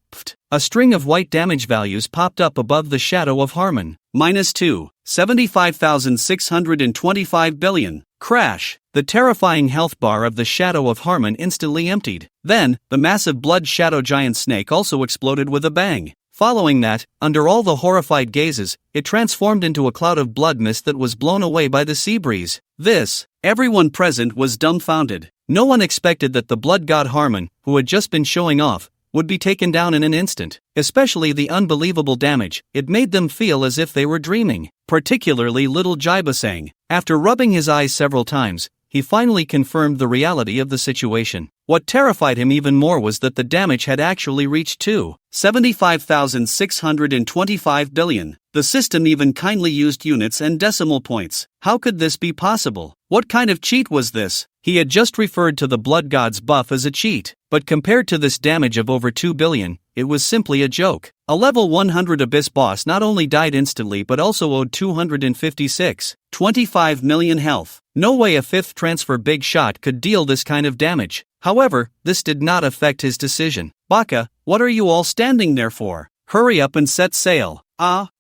a string of white damage values popped up above the shadow of Harmon. -2, 75,625 billion. Crash! The terrifying health bar of the shadow of Harmon instantly emptied. Then, the massive blood shadow giant snake also exploded with a bang. Following that, under all the horrified gazes, it transformed into a cloud of blood mist that was blown away by the sea breeze. Everyone present was dumbfounded. No one expected that the blood god Harmon, who had just been showing off, would be taken down in an instant. Especially the unbelievable damage, it made them feel as if they were dreaming. Particularly little Jibasang. After rubbing his eyes several times, he finally confirmed the reality of the situation. What terrified him even more was that the damage had actually reached 75,625 billion. The system even kindly used units and decimal points. How could this be possible? What kind of cheat was this? He had just referred to the blood god's buff as a cheat, but compared to this damage of over 2 billion, it was simply a joke. A level 100 Abyss boss not only died instantly but also owed 256.25 million health. No way a 5th transfer big shot could deal this kind of damage. However, this did not affect his decision. "Baka, what are you all standing there for? Hurry up and set sail."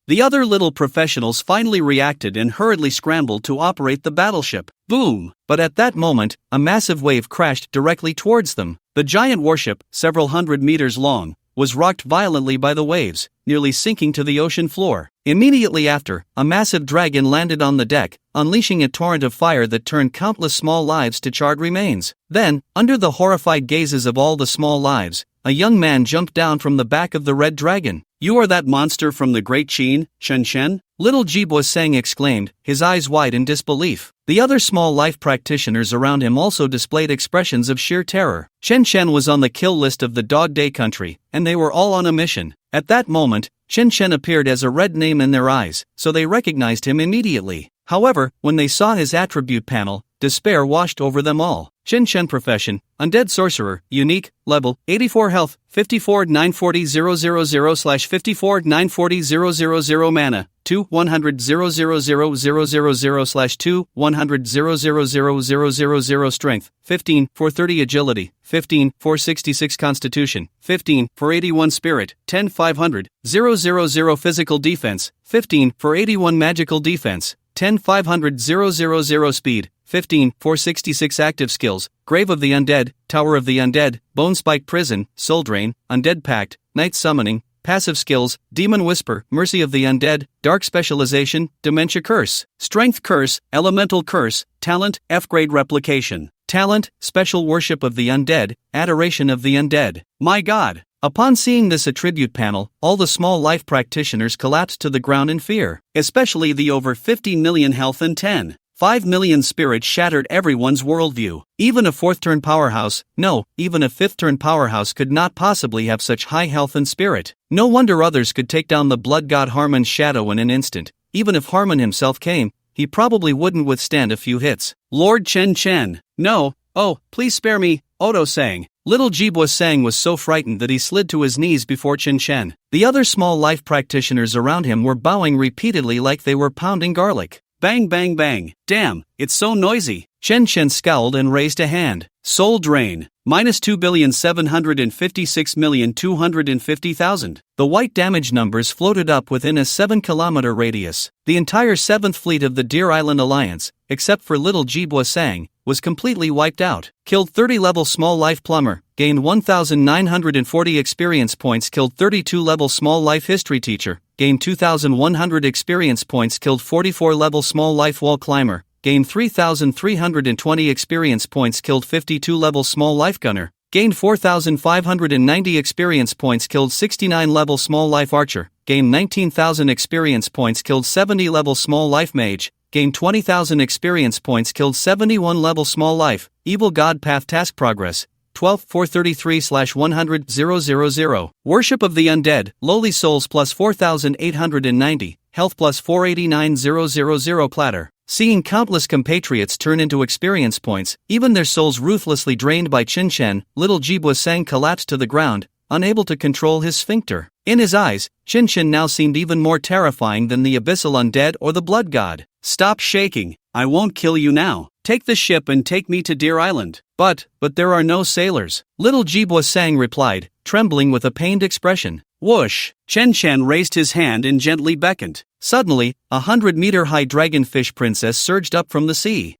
The other little professionals finally reacted and hurriedly scrambled to operate the battleship. Boom! But at that moment, a massive wave crashed directly towards them. The giant warship, several hundred meters long, was rocked violently by the waves, nearly sinking to the ocean floor. Immediately after, a massive dragon landed on the deck, unleashing a torrent of fire that turned countless small lives to charred remains. Then, under the horrified gazes of all the small lives, a young man jumped down from the back of the red dragon. "You are that monster from the Great Chin, Shen?" Little Jibasang exclaimed, his eyes wide in disbelief. The other small life practitioners around him also displayed expressions of sheer terror. Shen was on the kill list of the Dog Day country, and they were all on a mission. At that moment, Shen appeared as a red name in their eyes, so they recognized him immediately. However, when they saw his attribute panel, despair washed over them all. Shen profession, Undead Sorcerer, unique, level, 84 health, 54-940-000/54-940-000 mana, 2-100-000/2-100-000/000 strength, 15-430 agility, 15-466 constitution, 15-481 spirit, 10-500-000 physical defense, 15-481 magical defense, 10-500-000 speed, 15-466 active skills, Grave of the Undead, Tower of the Undead, Bone Spike Prison, Soul Drain, Undead Pact, Night Summoning, Passive skills, Demon Whisper, Mercy of the Undead, Dark Specialization, Dementia Curse, Strength Curse, Elemental Curse, Talent, F-Grade Replication, Talent, Special Worship of the Undead, Adoration of the Undead. My God! Upon seeing this attribute panel, all the small life practitioners collapsed to the ground in fear, especially the over 50 million health and 10 5 million spirits shattered everyone's worldview. Even a fourth-turn powerhouse, no, even a fifth-turn powerhouse could not possibly have such high health and spirit. No wonder others could take down the blood god Harmon's shadow in an instant. Even if Harmon himself came, he probably wouldn't withstand a few hits. Lord Chen Chen. No, oh, please spare me, Odo sang. Little Jibwa Sang was so frightened that he slid to his knees before Chen Chen. The other small life practitioners around him were bowing repeatedly like they were pounding garlic. Bang bang bang, damn, it's so noisy. Chen Chen scowled and raised a hand. Soul drain, minus 2,756,250,000. The white damage numbers floated up within a 7-kilometer radius. The entire 7th Fleet of the Deer Island Alliance, except for Little Jibwa Sang, was completely wiped out. Killed 30 level small life plumber, gained 1,940 experience points. Killed 32 level small life history teacher, gained 2,100 experience points. Killed 44 level small life wall climber, gained 3,320 experience points. Killed 52 level small life gunner, gained 4,590 experience points. Killed 69 level small life archer, gained 19,000 experience points. Killed 70 level small life mage, gained 20,000 experience points. Killed 71 level small life evil god path task progress 12,433/100,000. Worship of the undead lowly souls plus 4,890 health plus 489,000 platter. Seeing countless compatriots turn into experience points, even their souls ruthlessly drained by Chen Chen, Little Jibwa Sang collapsed to the ground, unable to control his sphincter. In his eyes, Chen Chen now seemed even more terrifying than the abyssal undead or the blood god. Stop shaking, I won't kill you now. Take the ship and take me to Deer Island. But there are no sailors. Little Jibwa Sang replied, trembling with a pained expression. Whoosh! Chen Chen raised his hand and gently beckoned. Suddenly, 100-meter-high dragonfish princess surged up from the sea.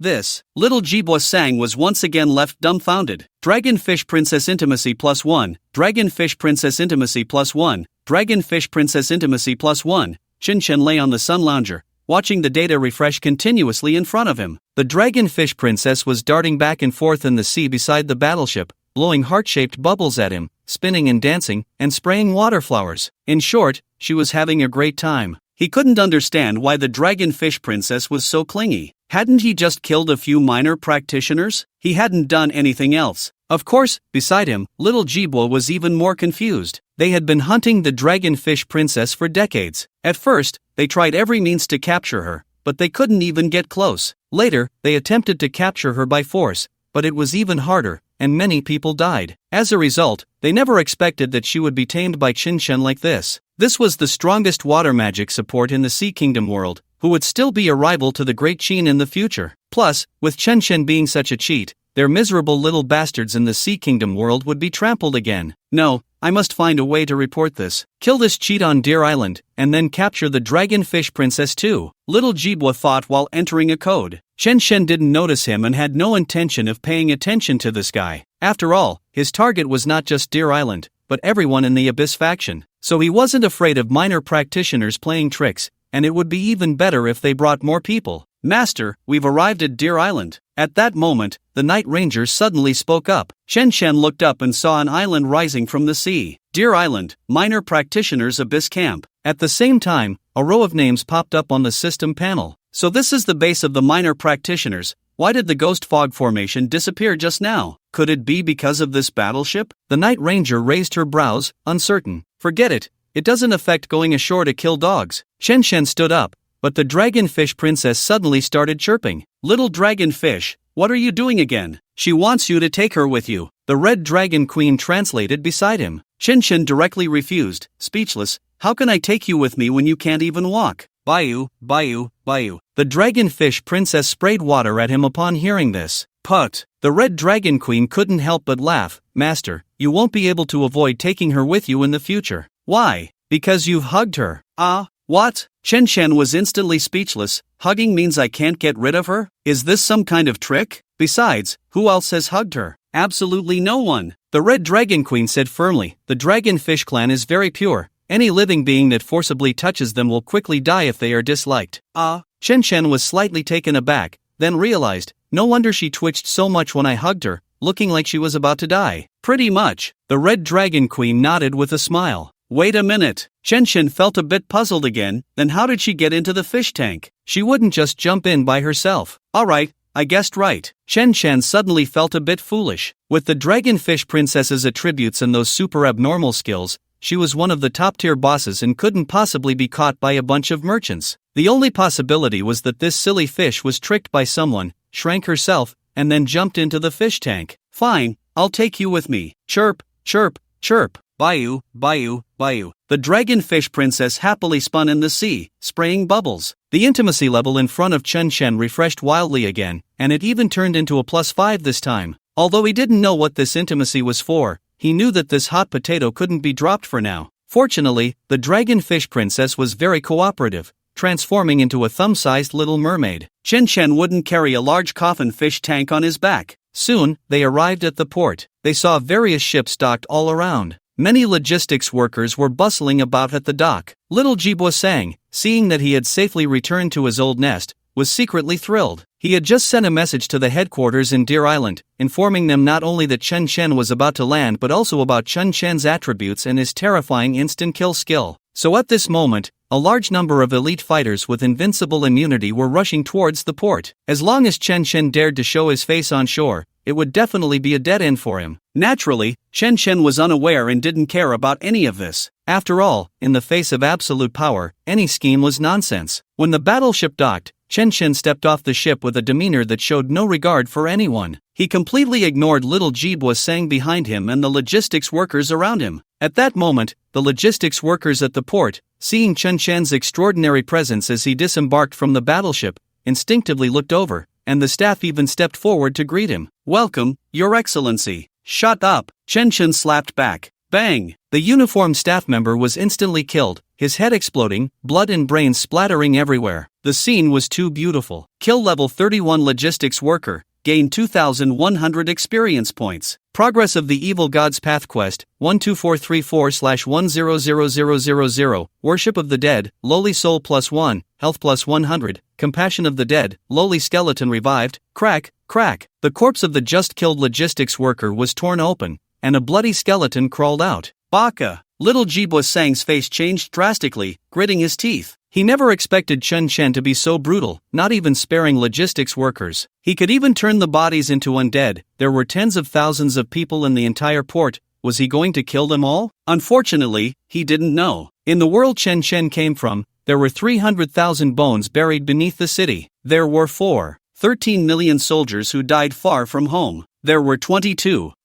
This. Little Jibwa Sang was once again left dumbfounded. Dragonfish princess intimacy +1, dragonfish princess intimacy +1, dragonfish princess intimacy +1. Chen Chen lay on the sun lounger, watching the data refresh continuously in front of him. The dragonfish princess was darting back and forth in the sea beside the battleship, blowing heart-shaped bubbles at him, spinning and dancing, and spraying water flowers. In short, she was having a great time. He couldn't understand why the dragonfish princess was so clingy. Hadn't he just killed a few minor practitioners? He hadn't done anything else. Of course, beside him, Little Jibwa was even more confused. They had been hunting the dragonfish princess for decades. At first, they tried every means to capture her, but they couldn't even get close. Later, they attempted to capture her by force, but it was even harder, and many people died. As a result, they never expected that she would be tamed by Chen Chen like this. This was the strongest water magic support in the Sea Kingdom world, who would still be a rival to the Great Qin in the future. Plus, with Chen Chen being such a cheat, their miserable little bastards in the Sea Kingdom world would be trampled again. No, I must find a way to report this. Kill this cheat on Deer Island, and then capture the dragonfish princess too. Little Jibwa thought while entering a code. Chen Chen didn't notice him and had no intention of paying attention to this guy. After all, his target was not just Deer Island, but everyone in the Abyss faction. So he wasn't afraid of minor practitioners playing tricks, and it would be even better if they brought more people. Master, we've arrived at Deer Island. At that moment, the Night Ranger suddenly spoke up. Chen Chen looked up and saw an island rising from the sea. Deer Island, Minor Practitioners Abyss Camp. At the same time, a row of names popped up on the system panel. So this is the base of the Minor Practitioners. Why did the Ghost Fog formation disappear just now? Could it be because of this battleship? The Night Ranger raised her brows, uncertain. Forget it. It doesn't affect going ashore to kill dogs. Chen Chen stood up, but the dragonfish princess suddenly started chirping. Little dragonfish, what are you doing again? She wants you to take her with you. The Red Dragon Queen translated beside him. Chen Chen directly refused, speechless. How can I take you with me when you can't even walk? Bayou, bayou, bayou. The dragonfish princess sprayed water at him upon hearing this. Put. The Red Dragon Queen couldn't help but laugh. Master, you won't be able to avoid taking her with you in the future. Why? Because you've hugged her. What? Chen Chen was instantly speechless. Hugging means I can't get rid of her? Is this some kind of trick? Besides, who else has hugged her? Absolutely no one. The Red Dragon Queen said firmly, the Dragonfish clan is very pure. Any living being that forcibly touches them will quickly die if they are disliked. Chen Chen was slightly taken aback, then realized, no wonder she twitched so much when I hugged her, looking like she was about to die. Pretty much. The Red Dragon Queen nodded with a smile. Wait a minute. Chen Chen felt a bit puzzled again, then how did she get into the fish tank? She wouldn't just jump in by herself. Alright, I guessed right. Chen Chen suddenly felt a bit foolish. With the Dragonfish Princess's attributes and those super abnormal skills, she was one of the top-tier bosses and couldn't possibly be caught by a bunch of merchants. The only possibility was that this silly fish was tricked by someone, shrank herself, and then jumped into the fish tank. Fine, I'll take you with me. Chirp, chirp, chirp. Bayou, bayou, bayou. The Dragonfish Princess happily spun in the sea, spraying bubbles. The intimacy level in front of Chen Chen refreshed wildly again, and it even turned into a +5 this time. Although he didn't know what this intimacy was for, he knew that this hot potato couldn't be dropped for now. Fortunately, the Dragonfish Princess was very cooperative, transforming into a thumb-sized little mermaid. Chen Chen wouldn't carry a large coffin fish tank on his back. Soon, they arrived at the port. They saw various ships docked all around. Many logistics workers were bustling about at the dock. Little Jibwa Sang, seeing that he had safely returned to his old nest, was secretly thrilled. He had just sent a message to the headquarters in Deer Island, informing them not only that Chen Chen was about to land but also about Chen Chen's attributes and his terrifying instant kill skill. So at this moment, a large number of elite fighters with invincible immunity were rushing towards the port. As long as Chen Chen dared to show his face on shore, it would definitely be a dead end for him. Naturally, Chen Chen was unaware and didn't care about any of this. After all, in the face of absolute power, any scheme was nonsense. When the battleship docked, Chen Chen stepped off the ship with a demeanor that showed no regard for anyone. He completely ignored little Jibwa Sang behind him and the logistics workers around him. At that moment, the logistics workers at the port, seeing Chen Chen's extraordinary presence as he disembarked from the battleship, instinctively looked over, and the staff even stepped forward to greet him. "Welcome, Your Excellency." "Shut up," Chen Chen slapped back. Bang! The uniformed staff member was instantly killed, his head exploding, blood and brains splattering everywhere. The scene was too beautiful. Kill level 31 logistics worker, gain 2,100 experience points. Progress of the Evil God's Path quest, 12434/100000. Worship of the Dead, lowly soul +1, health +100. Compassion of the Dead, lowly skeleton revived. Crack, crack. The corpse of the just killed logistics worker was torn open, and a bloody skeleton crawled out. Baka! Little Jibwa Sang's face changed drastically, gritting his teeth. He never expected Chen Chen to be so brutal, not even sparing logistics workers. He could even turn the bodies into undead. There were tens of thousands of people in the entire port. Was he going to kill them all? Unfortunately, he didn't know. In the world Chen Chen came from, there were 300,000 bones buried beneath the city. There were 13 million soldiers who died far from home. There were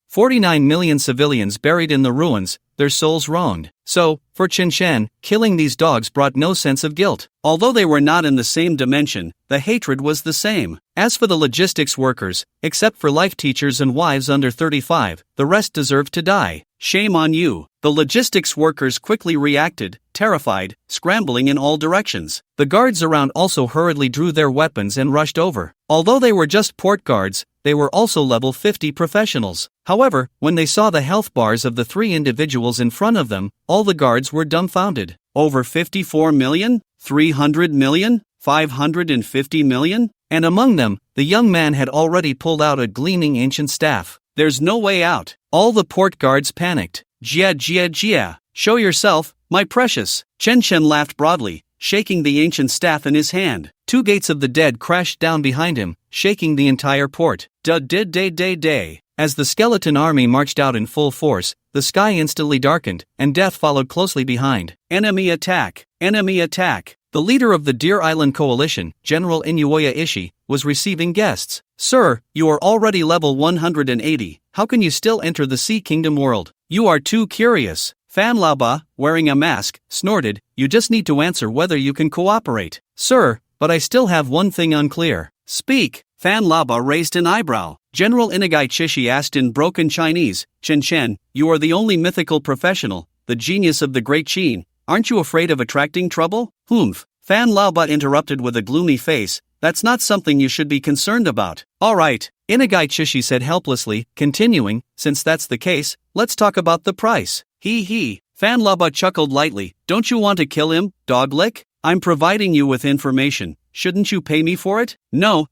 49 million civilians buried in the ruins, their souls wronged. So, for Chen Chen, killing these dogs brought no sense of guilt. Although they were not in the same dimension, the hatred was the same. As for the logistics workers, except for life teachers and wives under 35, the rest deserved to die. Shame on you. The logistics workers quickly reacted, terrified, scrambling in all directions. The guards around also hurriedly drew their weapons and rushed over. Although they were just port guards, they were also level 50 professionals. However, when they saw the health bars of the three individuals in front of them, all the guards were dumbfounded. Over 54 million? 300 million? 550 million? And among them, the young man had already pulled out a gleaming ancient staff. There's no way out. All the port guards panicked. Jia jia jia. Show yourself, my precious. Chen Chen laughed broadly, shaking the ancient staff in his hand. Two gates of the dead crashed down behind him, shaking the entire port. Day. As the skeleton army marched out in full force, the sky instantly darkened, and death followed closely behind. Enemy attack! Enemy attack! The leader of the Deer Island Coalition, General Inuoya Ishii, was receiving guests. Sir, you are already level 180. How can you still enter the Sea Kingdom world? You are too curious. Fan Laoba, wearing a mask, snorted, you just need to answer whether you can cooperate. Sir, but I still have one thing unclear. Speak. Fan Laoba raised an eyebrow. General Inagai Chishi asked in broken Chinese, Chen Chen, you are the only mythical professional, the genius of the Great Qin. Aren't you afraid of attracting trouble? Humph. Fan Laoba interrupted with a gloomy face, that's not something you should be concerned about. Alright, Inagai Chishi said helplessly, continuing, since that's the case, let's talk about the price. Hee. Fan Laoba chuckled lightly, don't you want to kill him, dog-lick? I'm providing you with information. Shouldn't you pay me for it? No,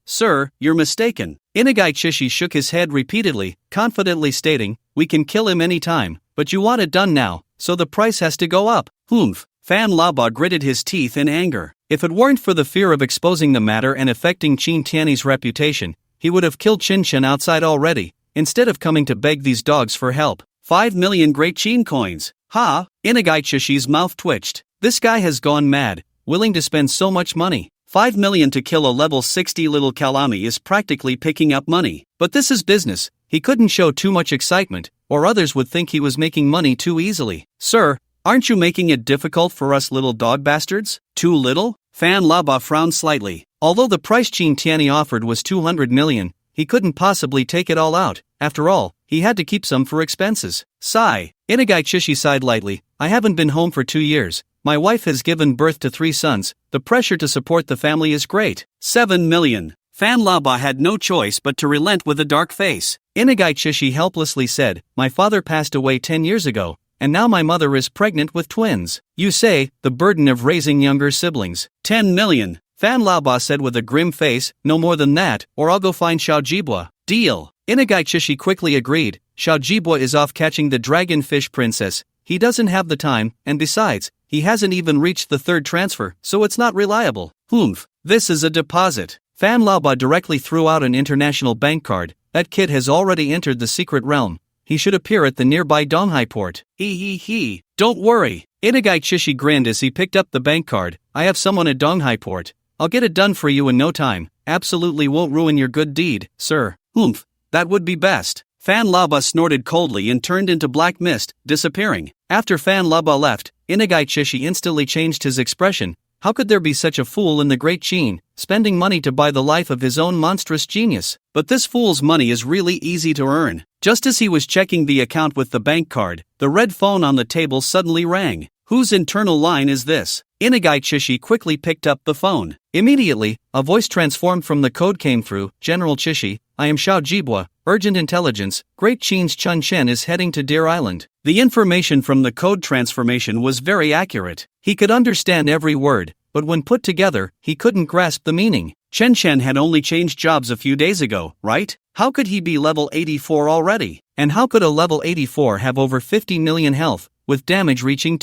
sir, you're mistaken. Inagai Chishi shook his head repeatedly, confidently stating, we can kill him anytime. but you want it done now, so the price has to go up. Humph. Fan Laba gritted his teeth in anger. If it weren't for the fear of exposing the matter and affecting Qin Tiany's reputation, he would have killed Qin Shen outside already, instead of coming to beg these dogs for help. 5 million great Qin coins. Ha! Inagaichi's mouth twitched. This guy has gone mad, willing to spend so much money. 5 million to kill a level 60 little Kalami is practically picking up money. But this is business. He couldn't show too much excitement, or others would think he was making money too easily. Sir, aren't you making it difficult for us little dog bastards? Too little? Fan Laba frowned slightly. Although the price Qin Tiany offered was 200 million, he couldn't possibly take it all out. After all, he had to keep some for expenses. Sigh. Inagaichi sighed lightly. I haven't been home for 2 years. My wife has given birth to 3 sons. The pressure to support the family is great. 7 million. Fan Laba had no choice but to relent with a dark face. Inagaichi helplessly said, my father passed away 10 years ago, and now my mother is pregnant with twins. You say, the burden of raising younger siblings. 10 million. Fan Laba said with a grim face, no more than that, or I'll go find Xiao Jibua. Deal. Inagaichi quickly agreed. Xiao Jibua is off catching the dragonfish princess. He doesn't have the time, and besides, he hasn't even reached the 3rd transfer, so it's not reliable. Humph. This is a deposit. Fan Laba directly threw out an international bank card. That kid has already entered the secret realm. He should appear at the nearby Donghai port. He. Don't worry. Inagaichi grinned as he picked up the bank card. I have someone at Donghai port. I'll get it done for you in no time. Absolutely won't ruin your good deed, sir. Humph. That would be best. Fan Laba snorted coldly and turned into black mist, disappearing. After Fan Laba left, Inagaichi instantly changed his expression. How could there be such a fool in the Great Qin, spending money to buy the life of his own monstrous genius? But this fool's money is really easy to earn. Just as he was checking the account with the bank card, the red phone on the table suddenly rang. Whose internal line is this? Inagaichi quickly picked up the phone. Immediately, a voice transformed from the code came through. General Chishi, I am Xiao Jibua, urgent intelligence, Great Qin's Chun Shen is heading to Deer Island. The information from the code transformation was very accurate. He could understand every word, but when put together, he couldn't grasp the meaning. Chen Shen had only changed jobs a few days ago, right? How could he be level 84 already? And how could a level 84 have over 50 million health, with damage reaching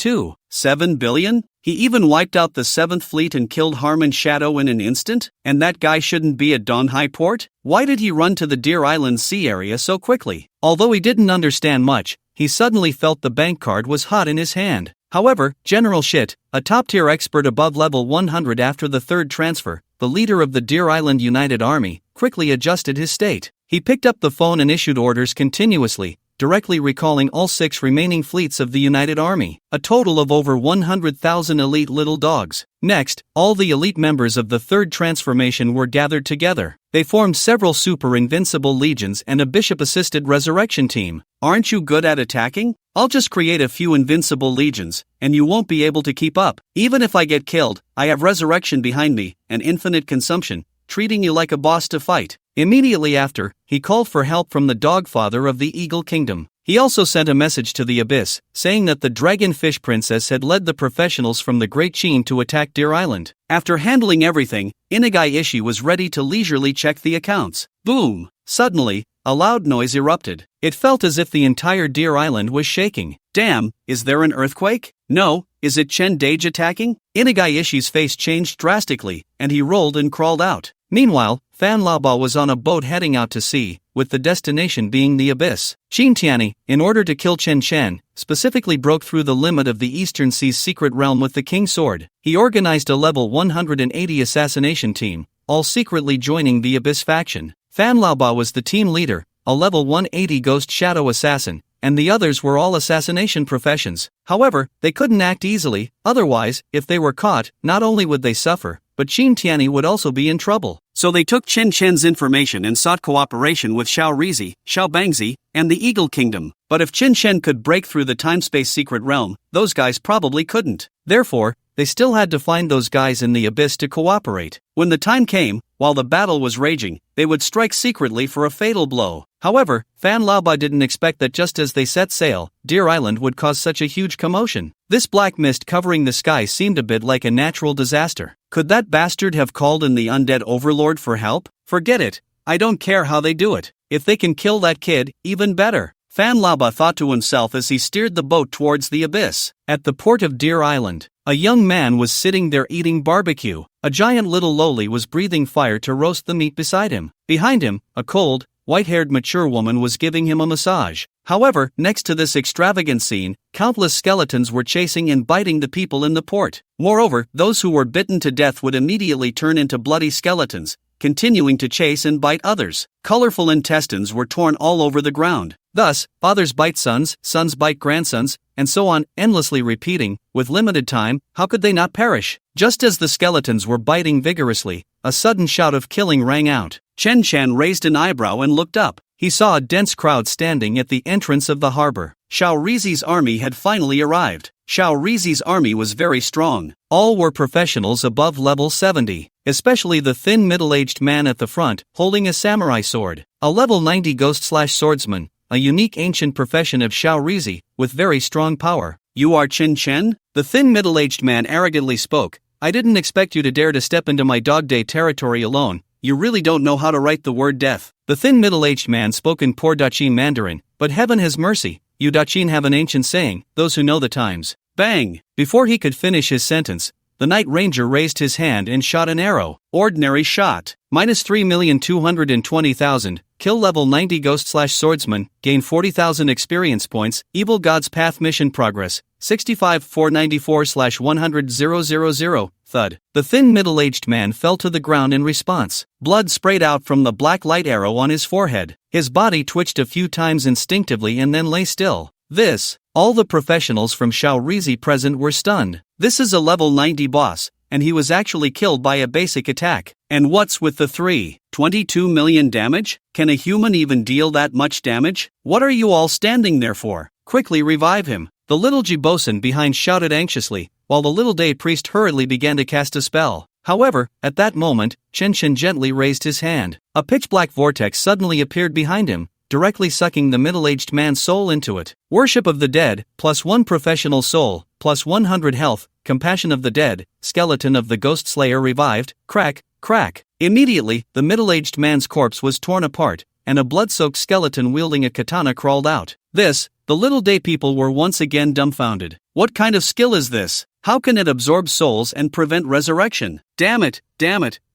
7 billion? He even wiped out the 7th Fleet and killed Harmon Shadow in an instant? And that guy shouldn't be at Donghai Port? Why did he run to the Deer Island Sea area so quickly? Although he didn't understand much, he suddenly felt the bank card was hot in his hand. However, General Shit, a top-tier expert above level 100 after the 3rd transfer, the leader of the Deer Island United Army, quickly adjusted his state. He picked up the phone and issued orders continuously, directly recalling all 6 remaining fleets of the United Army, a total of over 100,000 elite little dogs. Next, all the elite members of the 3rd transformation were gathered together. They formed several super invincible legions and a bishop-assisted resurrection team. Aren't you good at attacking? I'll just create a few invincible legions, and you won't be able to keep up. Even if I get killed, I have resurrection behind me, and infinite consumption, treating you like a boss to fight. Immediately after, he called for help from the Dogfather of the Eagle Kingdom. He also sent a message to the Abyss, saying that the Dragonfish Princess had led the professionals from the Great Qin to attack Deer Island. After handling everything, Inagaichi was ready to leisurely check the accounts. Boom! Suddenly, a loud noise erupted. It felt as if the entire Deer Island was shaking. Damn, is there an earthquake? No, is it Chen Dage attacking? Inagaichi's face changed drastically, and he rolled and crawled out. Meanwhile, Fan Laba was on a boat heading out to sea, with the destination being the Abyss. Qin Tiany, in order to kill Chen Shen, specifically broke through the limit of the Eastern Sea's secret realm with the King's Sword. He organized a level 180 assassination team, all secretly joining the Abyss faction. Fan Laba was the team leader, a level 180 ghost shadow assassin, and the others were all assassination professions. However, they couldn't act easily, otherwise, if they were caught, not only would they suffer, but Qin Tiany would also be in trouble. So they took Chen Shen's information and sought cooperation with Xiao Rizi, Xiao Bangzi, and the Eagle Kingdom. But if Chen Shen could break through the time-space secret realm, those guys probably couldn't. Therefore, they still had to find those guys in the Abyss to cooperate. When the time came, while the battle was raging, they would strike secretly for a fatal blow. However, Fan Laba didn't expect that just as they set sail, Deer Island would cause such a huge commotion. This black mist covering the sky seemed a bit like a natural disaster. Could that bastard have called in the undead overlord for help? Forget it. I don't care how they do it. If they can kill that kid, even better. Fan Laoba thought to himself as he steered the boat towards the abyss. At the port of Deer Island, a young man was sitting there eating barbecue. A giant little loli was breathing fire to roast the meat beside him. Behind him, a cold, white-haired mature woman was giving him a massage. However, next to this extravagant scene, countless skeletons were chasing and biting the people in the port. Moreover, those who were bitten to death would immediately turn into bloody skeletons, continuing to chase and bite others. Colorful intestines were torn all over the ground. Thus, fathers bite sons, sons bite grandsons, and so on, endlessly repeating. With limited time, how could they not perish? Just as the skeletons were biting vigorously, a sudden shout of killing rang out. Chen Shan raised an eyebrow and looked up. He saw a dense crowd standing at the entrance of the harbor. Xiao Rizi's army had finally arrived. Xiao Rizi's army was very strong. All were professionals above level 70, especially the thin middle-aged man at the front, holding a samurai sword. A level 90 ghost/swordsman, a unique ancient profession of Xiao Rizi, with very strong power. You are Chen Chen? The thin middle-aged man arrogantly spoke. I didn't expect you to dare to step into my Dog Day territory alone. You really don't know how to write the word death. The thin middle-aged man spoke in poor Dachin Mandarin, but heaven has mercy. You Dachin have an ancient saying, those who know the times. Bang! Before he could finish his sentence, the Night Ranger raised his hand and shot an arrow. Ordinary shot. -3,220,000. Kill level 90 ghost/swordsman. Gain 40,000 experience points. Evil God's Path mission progress. 65,494/100,000. Thud. The thin middle-aged man fell to the ground in response. Blood sprayed out from the black light arrow on his forehead. His body twitched a few times instinctively and then lay still. All the professionals from Xiao Rizi present were stunned. This is a level 90 boss, and he was actually killed by a basic attack. And what's with the 22 million damage? Can a human even deal that much damage? What are you all standing there for? Quickly revive him. The little Jibosan behind shouted anxiously, while the little day priest hurriedly began to cast a spell. However, at that moment, Chen Chen gently raised his hand. A pitch-black vortex suddenly appeared behind him, directly sucking the middle-aged man's soul into it. Worship of the dead, +1 professional soul, +100 health, compassion of the dead, skeleton of the ghost slayer revived, crack, crack. Immediately, the middle-aged man's corpse was torn apart, and a blood-soaked skeleton wielding a katana crawled out. The little day people were once again dumbfounded. What kind of skill is this? How can it absorb souls and prevent resurrection? Damn it,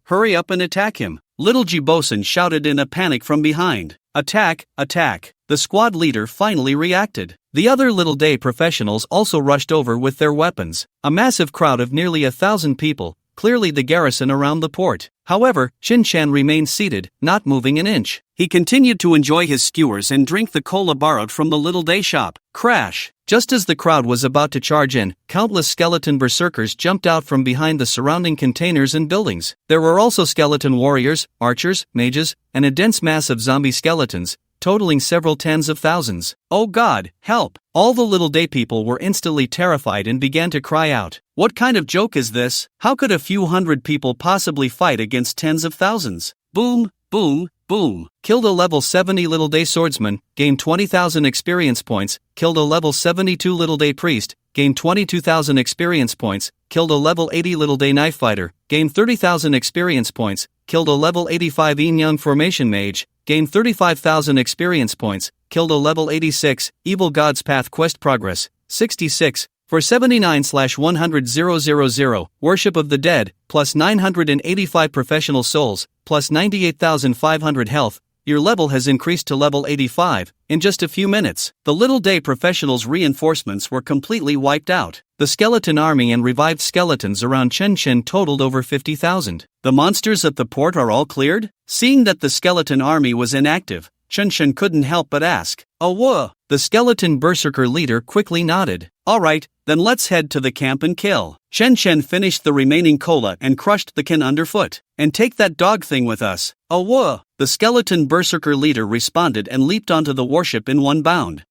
hurry up and attack him. Little Jibosan shouted in a panic from behind. Attack, attack. The squad leader finally reacted. The other little day professionals also rushed over with their weapons. A massive crowd of nearly 1,000 people, clearly the garrison around the port. However, Shin Chan remained seated, not moving an inch. He continued to enjoy his skewers and drink the cola borrowed from the little day shop. Crash! Just as the crowd was about to charge in, countless skeleton berserkers jumped out from behind the surrounding containers and buildings. There were also skeleton warriors, archers, mages, and a dense mass of zombie skeletons, totaling several tens of thousands. Oh God, help! All the little day people were instantly terrified and began to cry out. What kind of joke is this? How could a few hundred people possibly fight against tens of thousands? Boom, boom, boom. Killed a level 70 little day swordsman, gained 20,000 experience points. Killed a level 72 little day priest, gained 22,000 experience points. Killed a level 80 little day knife fighter, gained 30,000 experience points. Killed a level 85 Yin Yang formation mage, gained 35,000 experience points. Killed a level 86 Evil God's Path quest progress, 66. For 79/100,000, Worship of the Dead, plus 985 professional souls, plus 98,500 health, your level has increased to level 85, in just a few minutes. The little day professionals' reinforcements were completely wiped out. The skeleton army and revived skeletons around Chen Chen totaled over 50,000. The monsters at the port are all cleared? Seeing that the skeleton army was inactive, Chen Chen couldn't help but ask. Oh whoa! The skeleton berserker leader quickly nodded. Alright, then let's head to the camp and kill. Chen Chen finished the remaining cola and crushed the can underfoot. And take that dog thing with us. Oh whoa! The skeleton berserker leader responded and leaped onto the warship in one bound.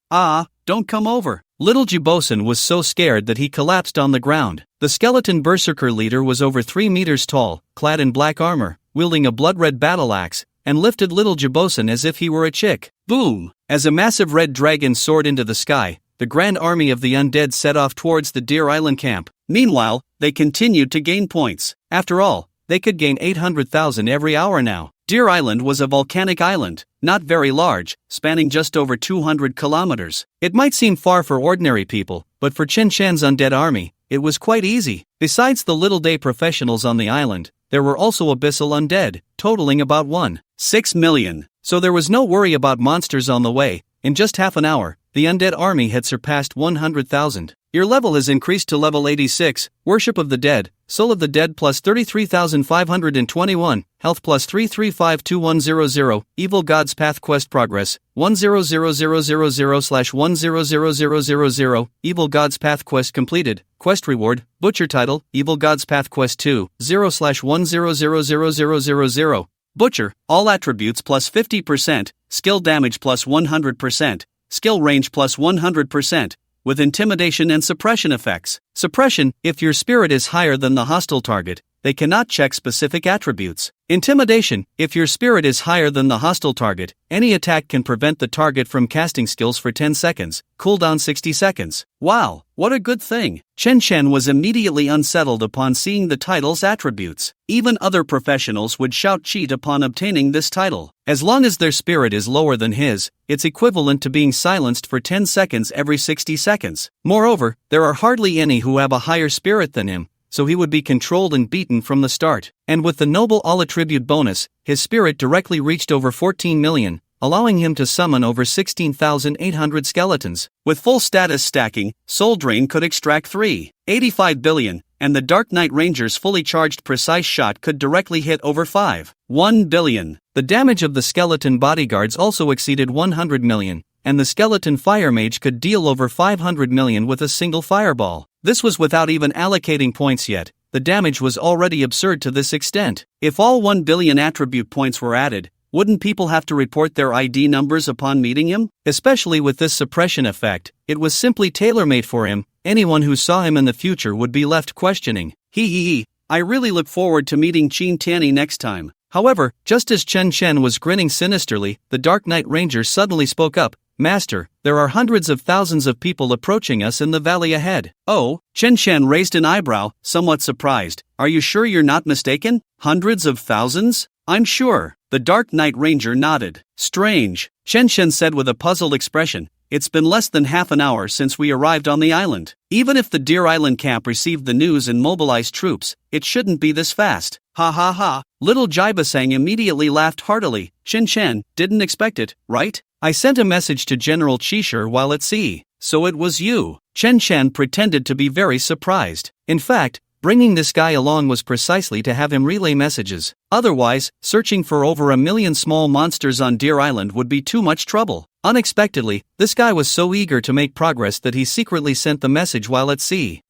Don't come over. Little Jibosan was so scared that he collapsed on the ground. The skeleton berserker leader was over 3 meters tall, clad in black armor, wielding a blood-red battle axe, and lifted little Jibosan as if he were a chick. Boom! As a massive red dragon soared into the sky, the grand army of the undead set off towards the Deer Island camp. Meanwhile, they continued to gain points. After all, they could gain 800,000 every hour now. Deer Island was a volcanic island, not very large, spanning just over 200 kilometers. It might seem far for ordinary people, but for Chen Shan's undead army, it was quite easy. Besides the little day professionals on the island, there were also abyssal undead, totaling about 1.6 million. So there was no worry about monsters on the way. In just half an hour, the undead army had surpassed 100,000. Your level has increased to level 86, Worship of the Dead, Soul of the Dead plus 33,521, Health plus 3352100, Evil God's Path Quest Progress, 100000/100000, Evil God's Path Quest completed, Quest Reward, Butcher Title, Evil God's Path Quest 2, 0/10000000. Butcher, all attributes plus 50%, skill damage plus 100%, skill range plus 100%, with intimidation and suppression effects. Suppression, if your spirit is higher than the hostile target, they cannot check specific attributes. Intimidation, if your spirit is higher than the hostile target, any attack can prevent the target from casting skills for 10 seconds, cooldown 60 seconds. Wow, what a good thing. Chen Shan was immediately unsettled upon seeing the title's attributes. Even other professionals would shout cheat upon obtaining this title. As long as their spirit is lower than his, it's equivalent to being silenced for 10 seconds every 60 seconds. Moreover, there are hardly any who have a higher spirit than him, so he would be controlled and beaten from the start. And with the noble all-attribute bonus, his spirit directly reached over 14 million, allowing him to summon over 16,800 skeletons. With full status stacking, Soul Drain could extract 3.85 billion, and the Dark Knight Ranger's fully charged precise shot could directly hit over 5.1 billion. The damage of the skeleton bodyguards also exceeded 100 million, and the skeleton fire mage could deal over 500 million with a single fireball. This was without even allocating points yet. The damage was already absurd to this extent. If all 1 billion attribute points were added, wouldn't people have to report their ID numbers upon meeting him? Especially with this suppression effect, it was simply tailor-made for him. Anyone who saw him in the future would be left questioning. I really look forward to meeting Qin Tianyi next time. However, just as Chen Shen was grinning sinisterly, the Dark Knight Ranger suddenly spoke up. Master, there are hundreds of thousands of people approaching us in the valley ahead. Oh, Chen Shen raised an eyebrow, somewhat surprised. Are you sure you're not mistaken? Hundreds of thousands? I'm sure. The Dark Knight Ranger nodded. Strange, Chen Shen said with a puzzled expression. It's been less than half an hour since we arrived on the island. Even if the Deer Island camp received the news and mobilized troops, it shouldn't be this fast. Ha ha ha. Little Jibasang immediately laughed heartily. Chen Shen, didn't expect it, right? I sent a message to General Qishir while at sea. So it was you. Chen Shan pretended to be very surprised. In fact, bringing this guy along was precisely to have him relay messages. Otherwise, searching for over 1 million small monsters on Deer Island would be too much trouble. Unexpectedly, this guy was so eager to make progress that he secretly sent the message while at sea.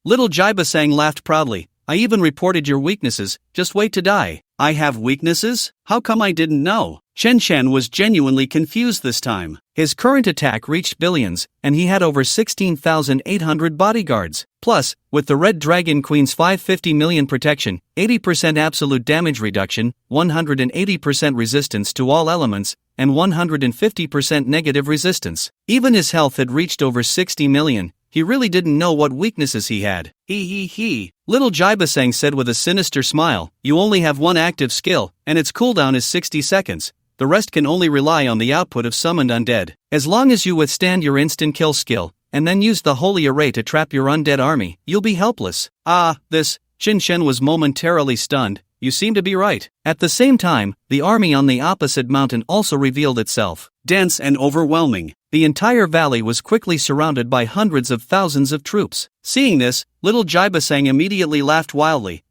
Little Jibasang laughed proudly. I even reported your weaknesses, just wait to die. I have weaknesses? How come I didn't know? Chen Shan was genuinely confused this time. His current attack reached billions, and he had over 16,800 bodyguards. Plus, with the Red Dragon Queen's 550 million protection, 80% absolute damage reduction, 180% resistance to all elements, and 150% negative resistance. Even his health had reached over 60 million. He really didn't know what weaknesses he had. Little Jibasang said with a sinister smile, you only have one active skill, and its cooldown is 60 seconds. The rest can only rely on the output of summoned undead. As long as you withstand your instant kill skill, and then use the Holy Array to trap your undead army, you'll be helpless. Qin Shen was momentarily stunned. You seem to be right. At the same time, the army on the opposite mountain also revealed itself. Dense and overwhelming. The entire valley was quickly surrounded by hundreds of thousands of troops. Seeing this, little Jibasang immediately laughed wildly.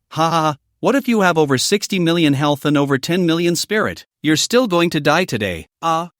What if you have over 60 million health and over 10 million spirit? You're still going to die today.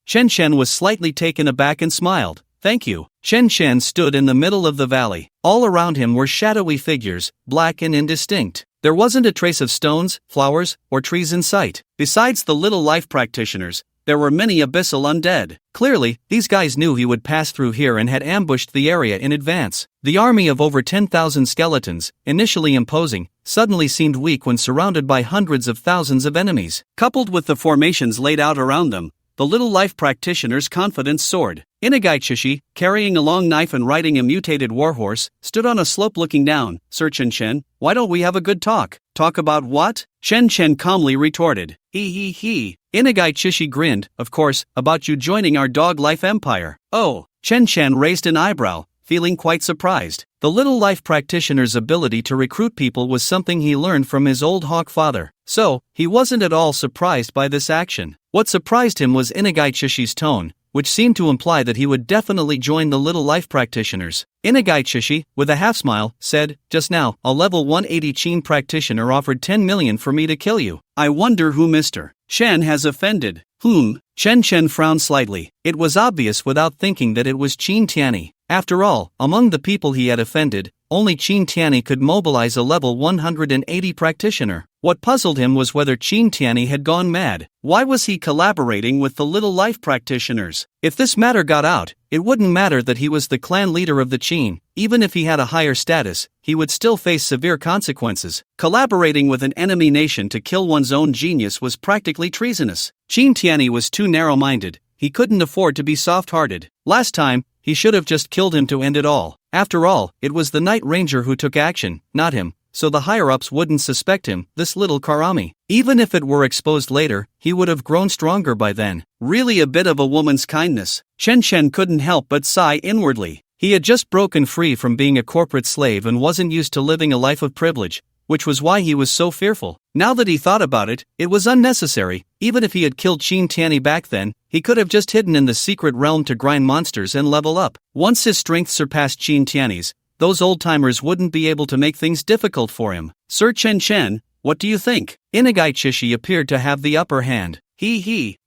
Chen Shen was slightly taken aback and smiled. Thank you. Chen Shen stood in the middle of the valley. All around him were shadowy figures, black and indistinct. There wasn't a trace of stones, flowers, or trees in sight. Besides the little life practitioners, there were many abyssal undead. Clearly, these guys knew he would pass through here and had ambushed the area in advance. The army of over 10,000 skeletons, initially imposing, suddenly seemed weak when surrounded by hundreds of thousands of enemies. Coupled with the formations laid out around them, the little life practitioner's confidence soared. Inagaichishi, carrying a long knife and riding a mutated warhorse, stood on a slope looking down. Sir Chen, why don't we have a good talk? Talk about what? Chen calmly retorted. He. Inagaichishi grinned, of course, about you joining our dog life empire. Oh, Chen raised an eyebrow, feeling quite surprised. The little life practitioner's ability to recruit people was something he learned from his old hawk father, so he wasn't at all surprised by this action. What surprised him was Inagaichishi's tone, which seemed to imply that he would definitely join the little life practitioners. Inagaichishi, with a half smile, said, "Just now, a level 180 Qin practitioner offered 10 million for me to kill you. I wonder who Mr. Chen has offended." Chen frowned slightly. It was obvious without thinking that it was Qin Tianyi. After all, among the people he had offended, only Qin Tianyi could mobilize a level 180 practitioner. What puzzled him was whether Qin Tianyi had gone mad. Why was he collaborating with the little life practitioners? If this matter got out, it wouldn't matter that he was the clan leader of the Qin. Even if he had a higher status, he would still face severe consequences. Collaborating with an enemy nation to kill one's own genius was practically treasonous. Qin Tianyi was too narrow-minded. He couldn't afford to be soft-hearted. Last time, he should have just killed him to end it all. After all, it was the Night Ranger who took action, not him, so the higher-ups wouldn't suspect him, this little Karami. Even if it were exposed later, he would have grown stronger by then. Really a bit of a woman's kindness. Chen couldn't help but sigh inwardly. He had just broken free from being a corporate slave and wasn't used to living a life of privilege, which was why he was so fearful. Now that he thought about it, it was unnecessary. Even if he had killed Qin Tianyi back then, he could have just hidden in the secret realm to grind monsters and level up. Once his strength surpassed Qin Tianyi's, those old-timers wouldn't be able to make things difficult for him. Sir Chen, what do you think? Inagaichishi appeared to have the upper hand.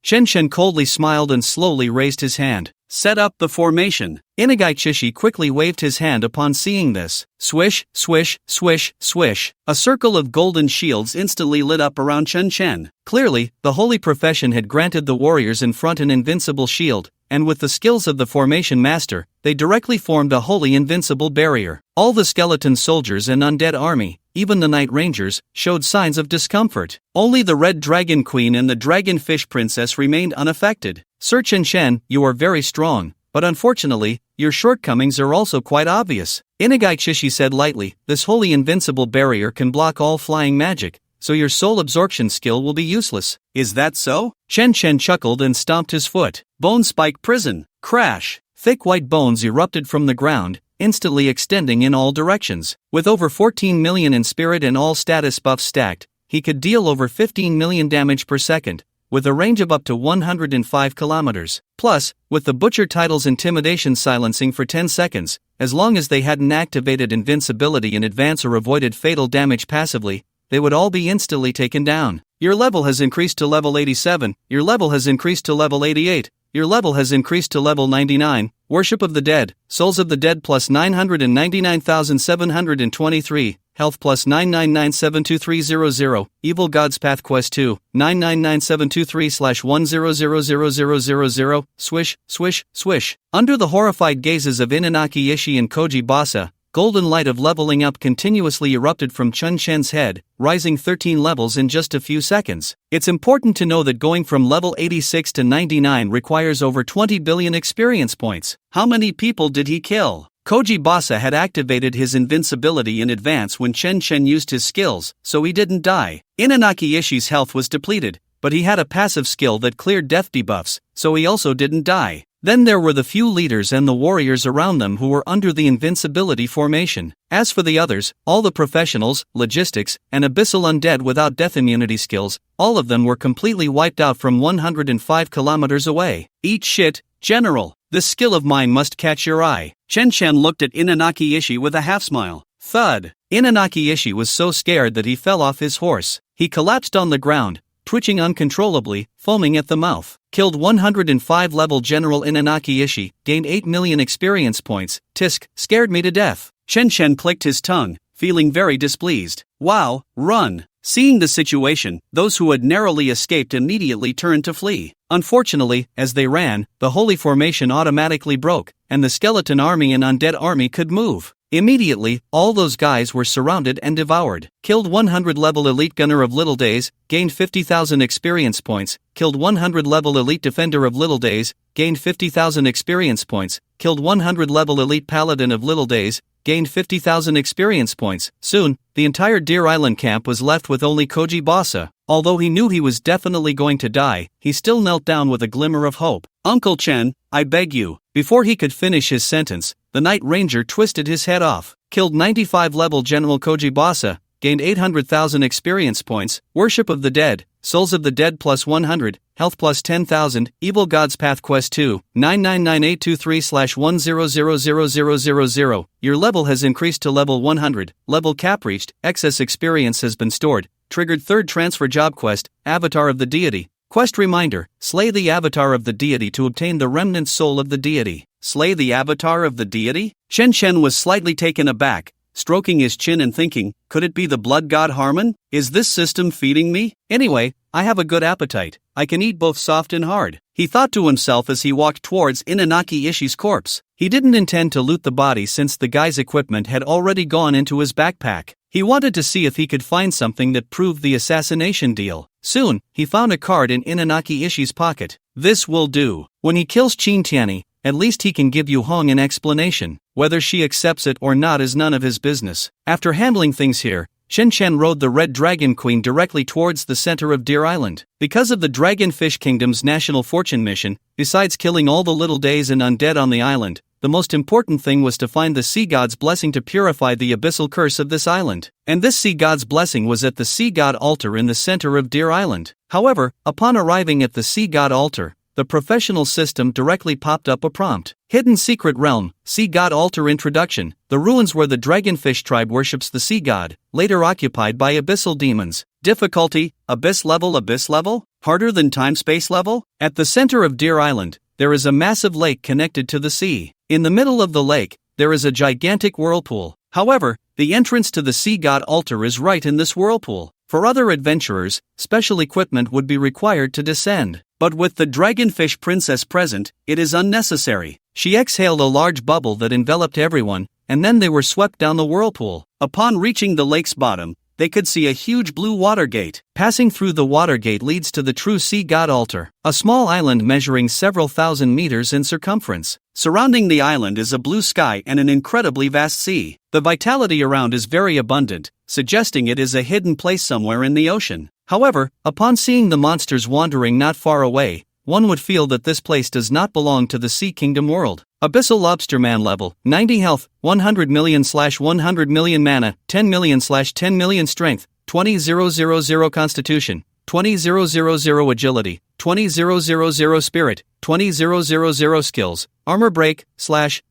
Chen coldly smiled and slowly raised his hand. Set up the formation. Inagaichishi quickly waved his hand upon seeing this. Swish, swish, swish, swish. A circle of golden shields instantly lit up around Chen. Clearly, the holy profession had granted the warriors in front an invincible shield, and with the skills of the formation master, they directly formed a holy invincible barrier. All the skeleton soldiers and undead army, even the Night Rangers, showed signs of discomfort. Only the Red Dragon Queen and the Dragonfish Princess remained unaffected. Sir Chen, you are very strong, but unfortunately, your shortcomings are also quite obvious. Inagaichishi said lightly, this holy invincible barrier can block all flying magic, so your soul absorption skill will be useless. Is that so? Chen chuckled and stomped his foot. Bone Spike Prison. Crash. Thick white bones erupted from the ground, instantly extending in all directions. With over 14 million in spirit and all status buffs stacked, he could deal over 15 million damage per second, with a range of up to 105 kilometers. Plus, with the Butcher title's intimidation silencing for 10 seconds, as long as they hadn't activated invincibility in advance or avoided fatal damage passively, they would all be instantly taken down. Your level has increased to level 87, your level has increased to level 88, your level has increased to level 99, Worship of the Dead, Souls of the Dead plus 999,723, Health plus 999723000, Evil God's Path Quest 2, 9997223/100000, swish, swish, swish. Under the horrified gazes of Inanaki Ishii and Koji Basa, golden light of leveling up continuously erupted from Chen's head, rising 13 levels in just a few seconds. It's important to know that going from level 86 to 99 requires over 20 billion experience points. How many people did he kill? Koji Basa had activated his invincibility in advance when Chen used his skills, so he didn't die. Inanaki Ishii's health was depleted, but he had a passive skill that cleared death debuffs, so he also didn't die. Then there were the few leaders and the warriors around them who were under the invincibility formation. As for the others, all the professionals, logistics, and abyssal undead without death immunity skills, all of them were completely wiped out from 105 kilometers away. Eat shit, General. This skill of mine must catch your eye. Chen looked at Inanaki Ishii with a half-smile. Thud. Inanaki Ishii was so scared that he fell off his horse. He collapsed on the ground, twitching uncontrollably, foaming at the mouth. Killed 105 level General Inanaki Ishii, gained 8 million experience points, tisk, scared me to death. Chen clicked his tongue, feeling very displeased. Wow, run. Seeing the situation, those who had narrowly escaped immediately turned to flee. Unfortunately, as they ran, the holy formation automatically broke, and the skeleton army and undead army could move. Immediately, all those guys were surrounded and devoured. Killed 100 level elite gunner of Little Days, gained 50,000 experience points. Killed 100 level elite defender of Little Days, gained 50,000 experience points. Killed 100 level elite paladin of Little Days, gained 50,000 experience points. Soon, the entire Deer Island camp was left with only Koji Basa. Although he knew he was definitely going to die, he still knelt down with a glimmer of hope. "Uncle Chen, I beg you." Before he could finish his sentence, the Night Ranger twisted his head off. Killed 95 level General Koji Basa, gained 800,000 experience points. Worship of the Dead, Souls of the Dead plus 100, Health plus 10,000, Evil God's Path Quest 2, 9998823/1000000. Your level has increased to level 100, level cap reached, excess experience has been stored. Triggered third transfer job quest, Avatar of the Deity. Quest reminder, slay the avatar of the deity to obtain the remnant soul of the deity. Slay the avatar of the deity? Shen Chen was slightly taken aback, stroking his chin and thinking, could it be the blood god Harmon? Is this system feeding me? Anyway, I have a good appetite, I can eat both soft and hard, he thought to himself as he walked towards Inanaki Ishii's corpse. He didn't intend to loot the body since the guy's equipment had already gone into his backpack. He wanted to see if he could find something that proved the assassination deal. Soon, he found a card in Inanaki Ishii's pocket. This will do. When he kills Qin Tianyi, at least he can give Yu Hong an explanation. Whether she accepts it or not is none of his business. After handling things here, Shen Chen rode the Red Dragon Queen directly towards the center of Deer Island. Because of the Dragonfish Kingdom's national fortune mission, besides killing all the Little Days and undead on the island, the most important thing was to find the sea god's blessing to purify the abyssal curse of this island. And this sea god's blessing was at the sea god altar in the center of Deer Island. However, upon arriving at the sea god altar, the professional system directly popped up a prompt. Hidden Secret Realm, Sea God Altar Introduction, the ruins where the Dragonfish tribe worships the sea god, later occupied by abyssal demons. Difficulty, Abyss level, harder than Time-Space level? At the center of Deer Island, there is a massive lake connected to the sea. In the middle of the lake, there is a gigantic whirlpool. However, the entrance to the sea god altar is right in this whirlpool. For other adventurers, special equipment would be required to descend. But with the Dragonfish Princess present, it is unnecessary. She exhaled a large bubble that enveloped everyone, and then they were swept down the whirlpool. Upon reaching the lake's bottom, they could see a huge blue water gate. Passing through the water gate leads to the true sea god altar, a small island measuring several thousand meters in circumference. Surrounding the island is a blue sky and an incredibly vast sea. The vitality around is very abundant, suggesting it is a hidden place somewhere in the ocean. However, upon seeing the monsters wandering not far away, one would feel that this place does not belong to the Sea Kingdom world. Abyssal Lobsterman level, 90 health, 100 million/100 million mana, 10 million/10 million strength, 20,000 constitution, 20,000 agility, 20,000 spirit, 20,000 skills, armor break,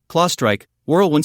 claw strike, whirlwind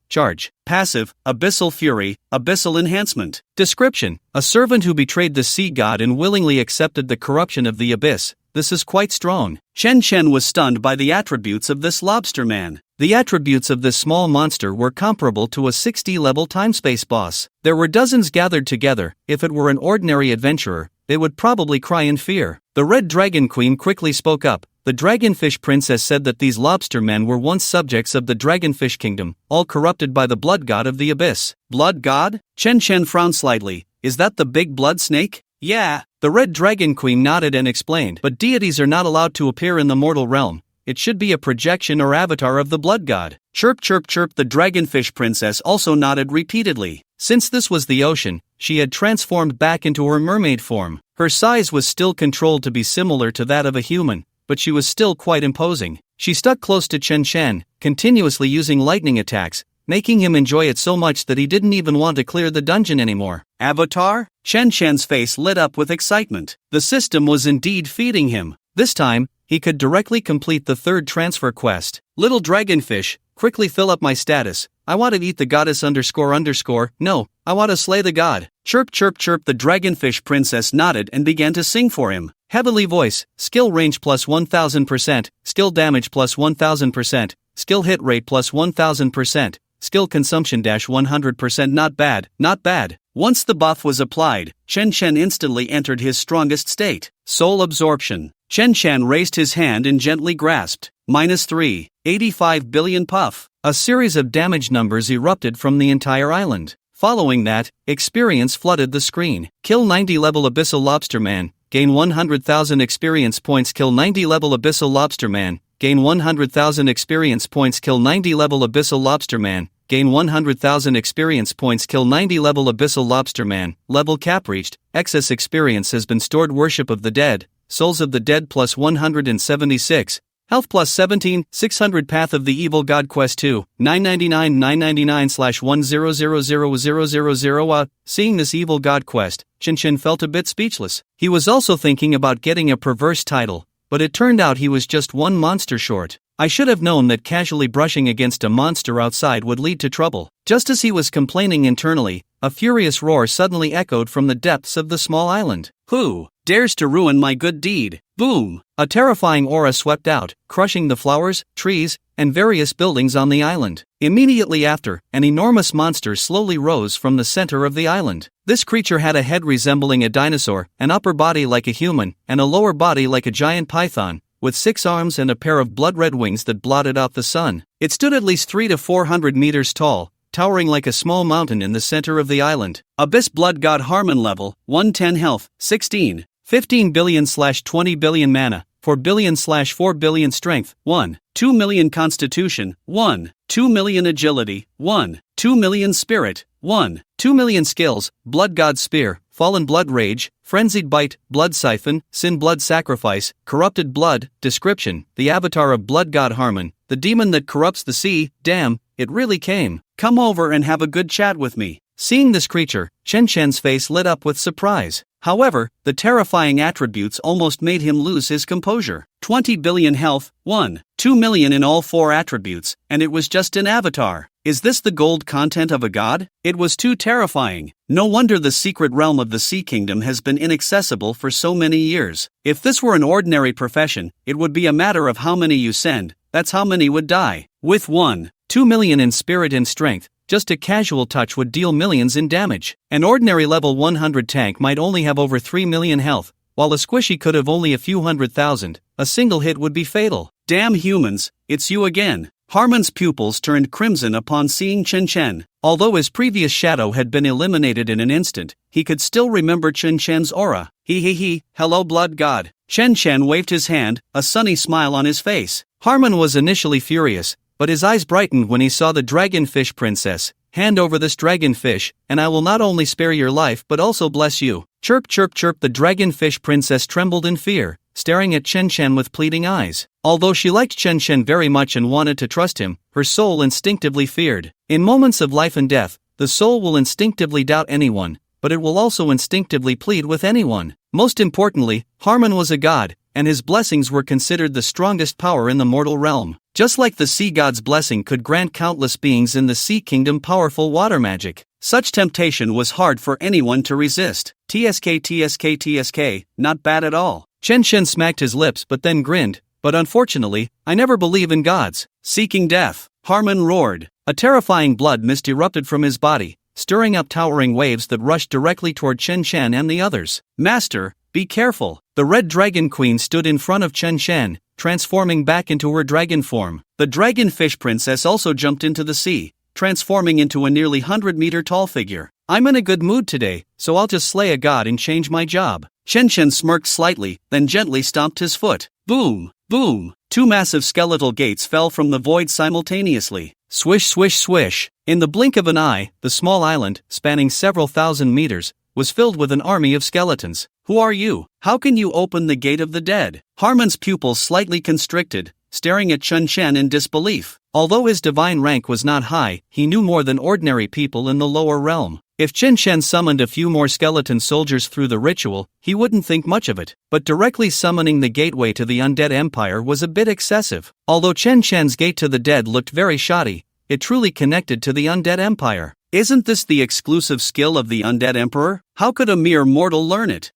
charge. Passive, Abyssal Fury, Abyssal Enhancement. Description: a servant who betrayed the sea god and willingly accepted the corruption of the abyss. This is quite strong. Shen Chen was stunned by the attributes of this lobster man. The attributes of this small monster were comparable to a 60-level time-space boss. There were dozens gathered together. If it were an ordinary adventurer, they would probably cry in fear. The Red Dragon Queen quickly spoke up. The Dragonfish Princess said that these lobster men were once subjects of the Dragonfish Kingdom, all corrupted by the blood god of the abyss. Blood god? Chen Chen frowned slightly. Is that the big blood snake? Yeah. The Red Dragon Queen nodded and explained, but deities are not allowed to appear in the mortal realm. It should be a projection or avatar of the blood god. Chirp chirp chirp. The Dragonfish Princess also nodded repeatedly. Since this was the ocean, she had transformed back into her mermaid form. Her size was still controlled to be similar to that of a human, but she was still quite imposing. She stuck close to Chen Chen, continuously using lightning attacks, making him enjoy it so much that he didn't even want to clear the dungeon anymore. Avatar? Shen Chen's face lit up with excitement. The system was indeed feeding him. This time, he could directly complete the third transfer quest. Little Dragonfish, quickly fill up my status. I want to eat the goddess __. No, I want to slay the god. Chirp chirp chirp. The Dragonfish Princess nodded and began to sing for him. Heavenly voice, skill range plus 1000%, skill damage plus 1000%, skill hit rate plus 1000%, skill consumption -100%. Not bad, not bad. Once the buff was applied, Chen Chen instantly entered his strongest state. Soul absorption. Chen Chen raised his hand and gently grasped. -3, 85 billion puff. A series of damage numbers erupted from the entire island. Following that, experience flooded the screen. Kill 90 level Abyssal Lobster Man, gain 100,000 experience points. Kill 90 level Abyssal Lobster Man, gain 100,000 experience points. Kill 90 level Abyssal Lobster Man, gain 100,000 experience points. Kill 90 level Abyssal Lobster Man, level cap reached, excess experience has been stored. Worship of the Dead, Souls of the Dead plus 176. Health plus 17, 600 Path of the Evil God Quest 2, 999/999/1000000. Seeing this Evil God Quest, Chen felt a bit speechless. He was also thinking about getting a perverse title, but it turned out he was just one monster short. I should have known that casually brushing against a monster outside would lead to trouble. Just as he was complaining internally, a furious roar suddenly echoed from the depths of the small island. Who dares to ruin my good deed? Boom! A terrifying aura swept out, crushing the flowers, trees, and various buildings on the island. Immediately after, an enormous monster slowly rose from the center of the island. This creature had a head resembling a dinosaur, an upper body like a human, and a lower body like a giant python, with 6 arms and a pair of blood-red wings that blotted out the sun. It stood at least 300 to 400 meters tall, towering like a small mountain in the center of the island. Abyss Blood God Harmon level, 110 health, 16. 15 billion/20 billion mana, 4 billion/4 billion strength, 1. 2 million constitution, 1. 2 million agility, 1. 2 million spirit, 1. 2 million skills, Blood God Spear, Fallen Blood Rage, Frenzied Bite, Blood Siphon, Sin Blood Sacrifice, Corrupted Blood. Description: the avatar of Blood God Harmon, the demon that corrupts the sea. Damn, it really came. Come over and have a good chat with me. Seeing this creature, Chen's face lit up with surprise. However, the terrifying attributes almost made him lose his composure. 20 billion health, 1. 2 million in all 4 attributes, and it was just an avatar. Is this the gold content of a god? It was too terrifying. No wonder the secret realm of the Sea Kingdom has been inaccessible for so many years. If this were an ordinary profession, it would be a matter of how many you send, that's how many would die. With 1. 2 million in spirit and strength, just a casual touch would deal millions in damage. An ordinary level 100 tank might only have over 3 million health, while a squishy could have only a few 100,000. A single hit would be fatal. Damn humans, it's you again. Harmon's pupils turned crimson upon seeing Chen. Although his previous shadow had been eliminated in an instant, he could still remember Chen's aura. Hello Blood God. Chen waved his hand, a sunny smile on his face. Harmon was initially furious, but his eyes brightened when he saw the dragonfish princess. Hand over this dragonfish, and I will not only spare your life but also bless you. Chirp chirp chirp. The dragonfish princess trembled in fear, staring at Chen with pleading eyes. Although she liked Chen very much and wanted to trust him, her soul instinctively feared. In moments of life and death, the soul will instinctively doubt anyone, but it will also instinctively plead with anyone. Most importantly, Harmon was a god, and his blessings were considered the strongest power in the mortal realm. Just like the sea god's blessing could grant countless beings in the Sea Kingdom powerful water magic, such temptation was hard for anyone to resist. TSK, not bad at all. Chen smacked his lips but then grinned. But unfortunately, I never believe in gods. Seeking death, Harmon roared. A terrifying blood mist erupted from his body, stirring up towering waves that rushed directly toward Chen and the others. Master, be careful. The Red Dragon Queen stood in front of Chen, transforming back into her dragon form. The Dragonfish Princess also jumped into the sea, transforming into a nearly 100-meter tall figure. I'm in a good mood today, so I'll just slay a god and change my job. Chen smirked slightly, then gently stomped his foot. Boom! Boom! 2 massive skeletal gates fell from the void simultaneously. Swish swish swish. In the blink of an eye, the small island, spanning several thousand meters, was filled with an army of skeletons. Who are you? How can you open the gate of the dead? Harmon's pupils slightly constricted, staring at Chen in disbelief. Although his divine rank was not high, he knew more than ordinary people in the lower realm. If Chen summoned a few more skeleton soldiers through the ritual, he wouldn't think much of it. But directly summoning the gateway to the undead empire was a bit excessive. Although Chen's gate to the dead looked very shoddy, it truly connected to the undead empire. Isn't this the exclusive skill of the undead emperor? How could a mere mortal learn it?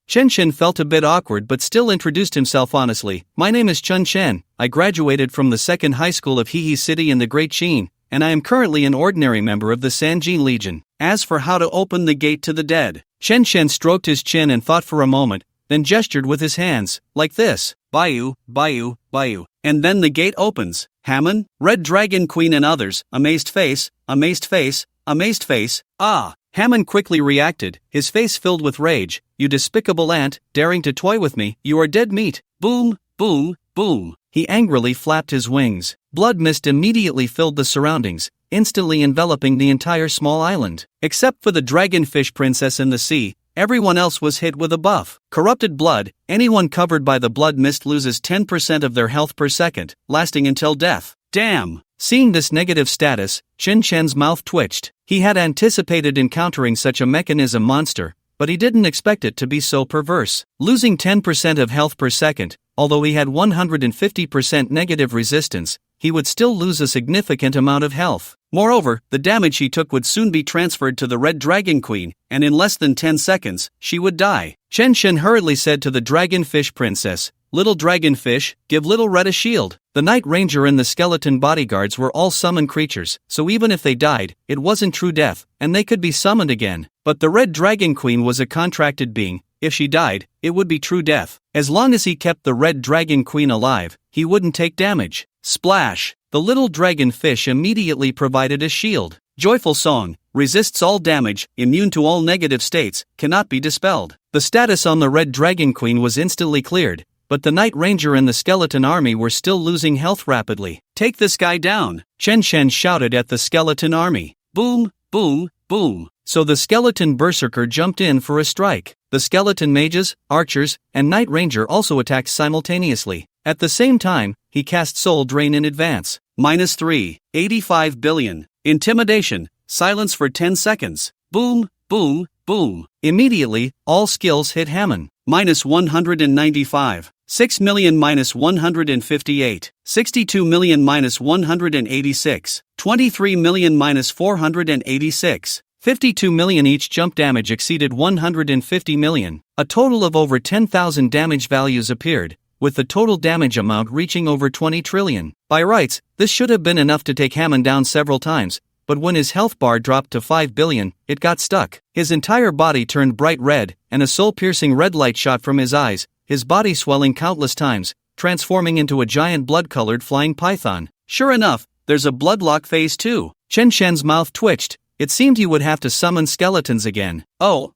Chen felt a bit awkward but still introduced himself honestly. My name is Chen. I graduated from the 2nd High School of Hehe City in the Great Qin, and I am currently an ordinary member of the Sanjin Legion. As for how to open the gate to the dead, Chen stroked his chin and thought for a moment, then gestured with his hands, like this. Bayou, Bayou, Bayou. And then the gate opens. Hammon, Red Dragon Queen and others, amazed face, amazed face, amazed face. Ah! Hammon quickly reacted, his face filled with rage. You despicable ant, daring to toy with me, you are dead meat. Boom, boom, boom. He angrily flapped his wings. Blood mist immediately filled the surroundings, instantly enveloping the entire small island. Except for the dragonfish princess in the sea, everyone else was hit with a buff. Corrupted blood, anyone covered by the blood mist loses 10% of their health per second, lasting until death. Damn! Seeing this negative status, Chen Chen's mouth twitched. He had anticipated encountering such a mechanism monster, but he didn't expect it to be so perverse. Losing 10% of health per second, although he had 150% negative resistance, he would still lose a significant amount of health. Moreover, the damage he took would soon be transferred to the Red Dragon Queen, and in less than 10 seconds, she would die. Chen Chen hurriedly said to the Dragonfish Princess, "Little Dragonfish, give Little Red a shield." The Night Ranger and the skeleton bodyguards were all summoned creatures, so even if they died, it wasn't true death, and they could be summoned again. But the Red Dragon Queen was a contracted being. If she died, it would be true death. As long as he kept the Red Dragon Queen alive, he wouldn't take damage. Splash! The little dragonfish immediately provided a shield. Joyful song, resists all damage, immune to all negative states, cannot be dispelled. The status on the Red Dragon Queen was instantly cleared, but the Night Ranger and the skeleton army were still losing health rapidly. Take this guy down, Chen Chen shouted at the skeleton army. Boom, boom, boom. So the skeleton berserker jumped in for a strike. The skeleton mages, archers, and Night Ranger also attacked simultaneously. At the same time, he cast Soul Drain in advance. -3, 85 billion. Intimidation, silence for 10 seconds. Boom, boom, boom. Immediately, all skills hit Hammon. -195. 6 million -158. 62 million -186. 23 million -486. 52 million. Each jump damage exceeded 150 million. A total of over 10,000 damage values appeared, with the total damage amount reaching over 20 trillion. By rights, this should have been enough to take Hammon down several times, but when his health bar dropped to 5 billion, it got stuck. His entire body turned bright red, and a soul-piercing red light shot from his eyes, his body swelling countless times, transforming into a giant blood-colored flying python. Sure enough, there's a bloodlock phase too. Chen Shen's mouth twitched. It seemed he would have to summon skeletons again. Oh.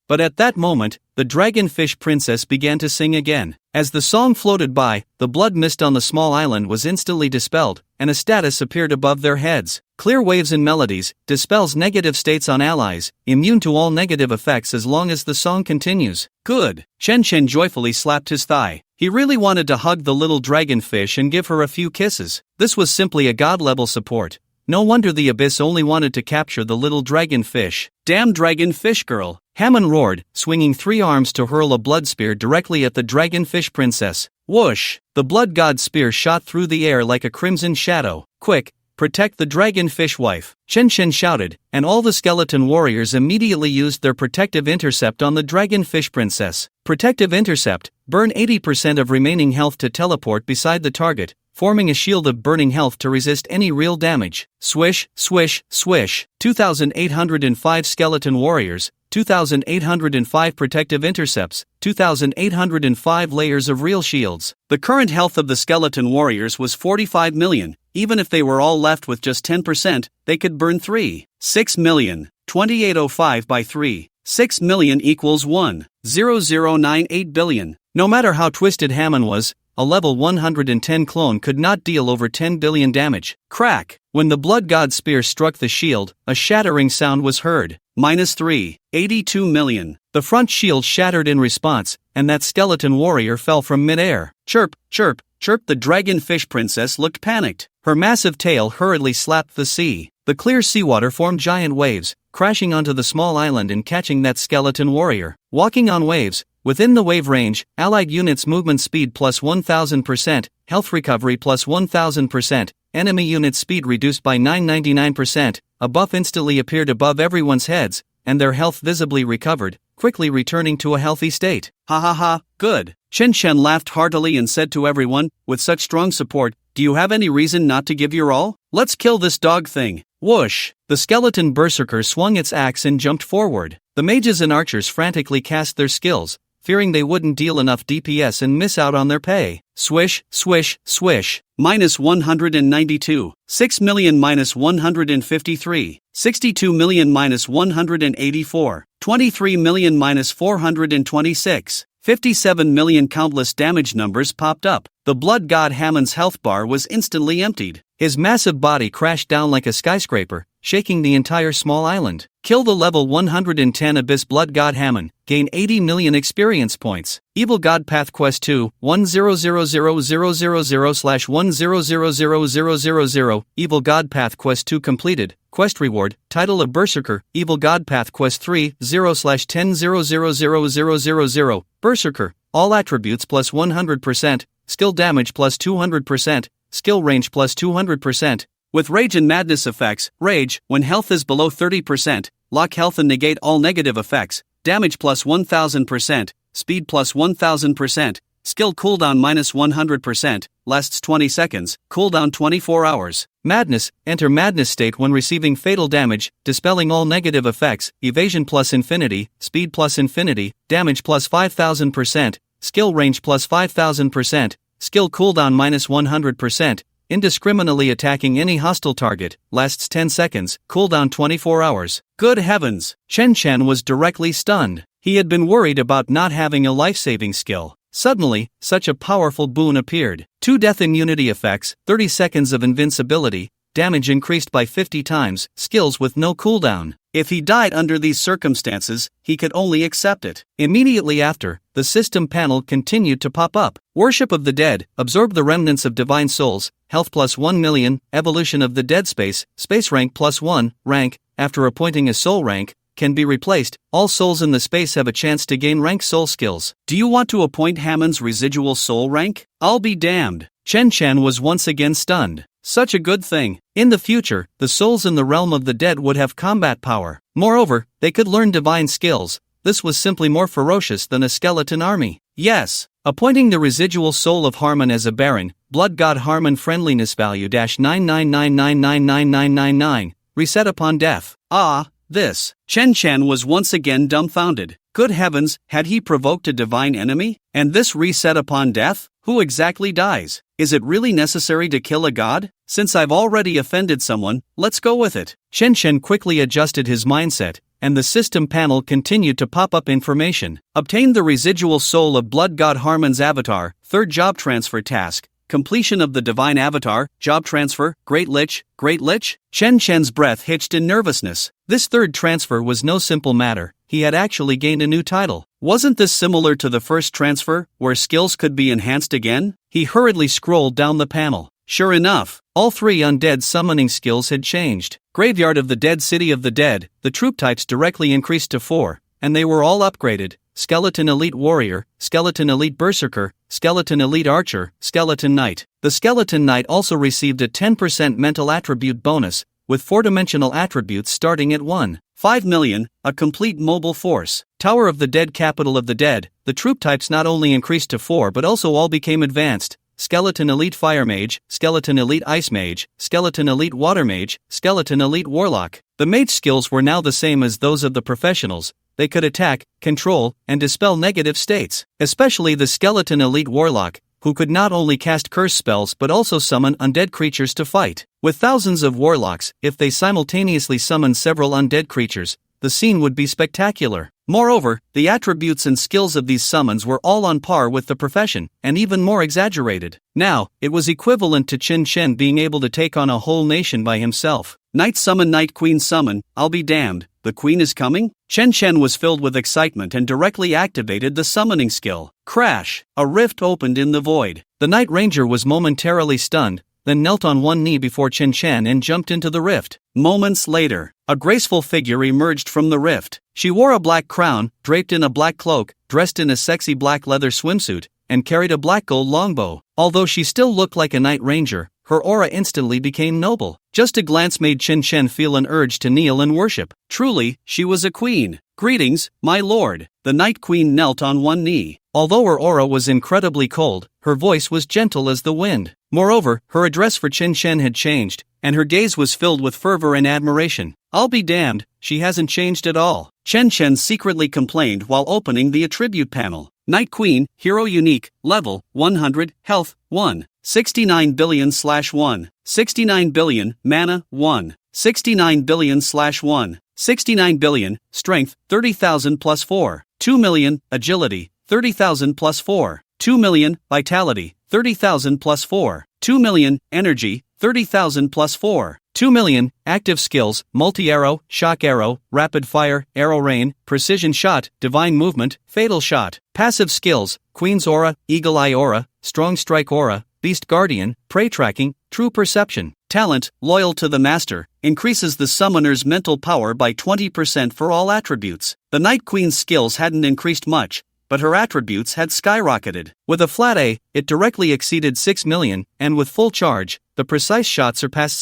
But at that moment, the dragonfish princess began to sing again. As the song floated by, the blood mist on the small island was instantly dispelled, and a status appeared above their heads. Clear waves and melodies, dispels negative states on allies, immune to all negative effects as long as the song continues. Good. Chen Chen joyfully slapped his thigh. He really wanted to hug the little dragonfish and give her a few kisses. This was simply a god-level support. No wonder the Abyss only wanted to capture the little dragonfish. Damn dragonfish girl! Hammon roared, swinging 3 arms to hurl a blood spear directly at the dragonfish princess. Whoosh! The blood god spear shot through the air like a crimson shadow. Quick! Protect the dragonfish wife! Chen Chen shouted, and all the skeleton warriors immediately used their protective intercept on the dragonfish princess. Protective intercept, burn 80% of remaining health to teleport beside the target, forming a shield of burning health to resist any real damage. Swish, swish, swish. 2,805 skeleton warriors, 2,805 protective intercepts, 2,805 layers of real shields. The current health of the skeleton warriors was 45 million. Even if they were all left with just 10%, they could burn 6 million. 2805 by 3. 6 million equals 1.0098 billion. No matter how twisted Hammon was, a level 110 clone could not deal over 10 billion damage. Crack! When the blood god spear struck the shield, a shattering sound was heard. -3. 82 million. The front shield shattered in response, and that skeleton warrior fell from mid-air. Chirp, chirp, chirp. The dragonfish princess looked panicked. Her massive tail hurriedly slapped the sea. The clear seawater formed giant waves, crashing onto the small island and catching that skeleton warrior. Walking on waves, within the wave range, allied units' movement speed plus 1000%, health recovery plus 1000%, enemy unit speed reduced by 999%, a buff instantly appeared above everyone's heads, and their health visibly recovered, quickly returning to a healthy state. Ha ha ha, good. Chen Chen laughed heartily and said to everyone, with such strong support, do you have any reason not to give your all? Let's kill this dog thing. Whoosh! The skeleton berserker swung its axe and jumped forward. The mages and archers frantically cast their skills, fearing they wouldn't deal enough DPS and miss out on their pay. Swish, swish, swish. Minus 192. 6 million minus 153. 62 million minus 184. 23 million minus 426. 57 million. Countless damage numbers popped up. The blood god Hamon's health bar was instantly emptied. His massive body crashed down like a skyscraper, shaking the entire small island. Kill the level 110 Abyss Blood God Hamon, gain 80 million experience points. Evil God Path Quest 2, 10000000/10000000. Evil God Path Quest 2 completed. Quest reward, title of Berserker. Evil God Path Quest 3, 0/10000000. Berserker, all attributes plus 100%, skill damage plus 200%, skill range plus 200%. With Rage and Madness effects, Rage, when health is below 30%, lock health and negate all negative effects, damage plus 1000%, speed plus 1000%, skill cooldown minus 100%, lasts 20 seconds, cooldown 24 hours. Madness, enter Madness state when receiving fatal damage, dispelling all negative effects, evasion plus infinity, speed plus infinity, damage plus 5000%, skill range plus 5000%, skill cooldown minus 100%, indiscriminately attacking any hostile target, lasts 10 seconds, cooldown 24 hours. Good heavens! Chen Chen was directly stunned. He had been worried about not having a life-saving skill. Suddenly, such a powerful boon appeared. 2 death immunity effects, 30 seconds of invincibility, damage increased by 50 times, skills with no cooldown. If he died under these circumstances, he could only accept it. Immediately after, the system panel continued to pop up. Worship of the Dead, absorb the remnants of divine souls, health plus 1 million, evolution of the dead space rank plus 1, rank, after appointing a soul rank, can be replaced. All souls in the space have a chance to gain rank soul skills. Do you want to appoint Hamon's residual soul rank? I'll be damned. Chen Chen was once again stunned. Such a good thing. In the future, the souls in the realm of the dead would have combat power. Moreover, they could learn divine skills. This was simply more ferocious than a skeleton army. Yes. Appointing the residual soul of Harmon as a baron, blood god Harmon friendliness value -999999999, reset upon death. Ah, this. Chen Chen was once again dumbfounded. Good heavens, had he provoked a divine enemy? And this reset upon death? Who exactly dies? Is it really necessary to kill a god? Since I've already offended someone, let's go with it. Chen Chen quickly adjusted his mindset, and the system panel continued to pop up information. Obtain the residual soul of blood god Harmon's avatar, 3rd job transfer task. Completion of the divine avatar, job transfer, Great Lich, Great Lich? Chen Chen's breath hitched in nervousness. This 3rd transfer was no simple matter. He had actually gained a new title. Wasn't this similar to the first transfer, where skills could be enhanced again? He hurriedly scrolled down the panel. Sure enough, all 3 undead summoning skills had changed. Graveyard of the Dead, City of the Dead, the troop types directly increased to 4, and they were all upgraded. Skeleton Elite Warrior, Skeleton Elite Berserker, Skeleton Elite Archer, Skeleton Knight. The Skeleton Knight also received a 10% mental attribute bonus, with 4-dimensional attributes starting at 1.5 million, a complete mobile force. Tower of the Dead, Capital of the Dead, the troop types not only increased to 4 but also all became advanced. Skeleton Elite Fire Mage, Skeleton Elite Ice Mage, Skeleton Elite Water Mage, Skeleton Elite Warlock. The mage skills were now the same as those of the professionals. They could attack, control, and dispel negative states, especially the Skeleton Elite Warlock, who could not only cast curse spells but also summon undead creatures to fight. With thousands of warlocks, if they simultaneously summon several undead creatures, the scene would be spectacular. Moreover, the attributes and skills of these summons were all on par with the profession, and even more exaggerated. Now, it was equivalent to Chen Chen being able to take on a whole nation by himself. Knight summon, Night Queen summon, I'll be damned, the queen is coming? Chen Chen was filled with excitement and directly activated the summoning skill. Crash! A rift opened in the void. The Night Ranger was momentarily stunned, then knelt on one knee before Chen Chen and jumped into the rift. Moments later, a graceful figure emerged from the rift. She wore a black crown, draped in a black cloak, dressed in a sexy black leather swimsuit, and carried a black gold longbow. Although she still looked like a Night Ranger, her aura instantly became noble. Just a glance made Chen Chen feel an urge to kneel and worship. Truly, she was a queen. Greetings, my lord. The Night Queen knelt on one knee. Although her aura was incredibly cold, her voice was gentle as the wind. Moreover, her address for Chen Chen had changed, and her gaze was filled with fervor and admiration. I'll be damned, she hasn't changed at all. Chen Chen secretly complained while opening the attribute panel. Night Queen, Hero Unique, Level, 100, Health, 1. 69 billion/1. 69 billion, Mana, 1. 69 billion/1. 69 billion, Strength, 30,000 plus 4. 2 million, Agility, 30,000 plus 4. 2 million, Vitality, 30,000 plus 4. 2 million, Energy, 30,000 plus 4. 2 million, active skills, multi-arrow, shock arrow, rapid fire, arrow rain, precision shot, divine movement, fatal shot. Passive skills, Queen's aura, eagle eye aura, strong strike aura, beast guardian, prey tracking, true perception. Talent, loyal to the master, increases the summoner's mental power by 20% for all attributes. The Night Queen's skills hadn't increased much, but her attributes had skyrocketed. With a flat A, it directly exceeded 6 million, and with full charge, the precise shot surpassed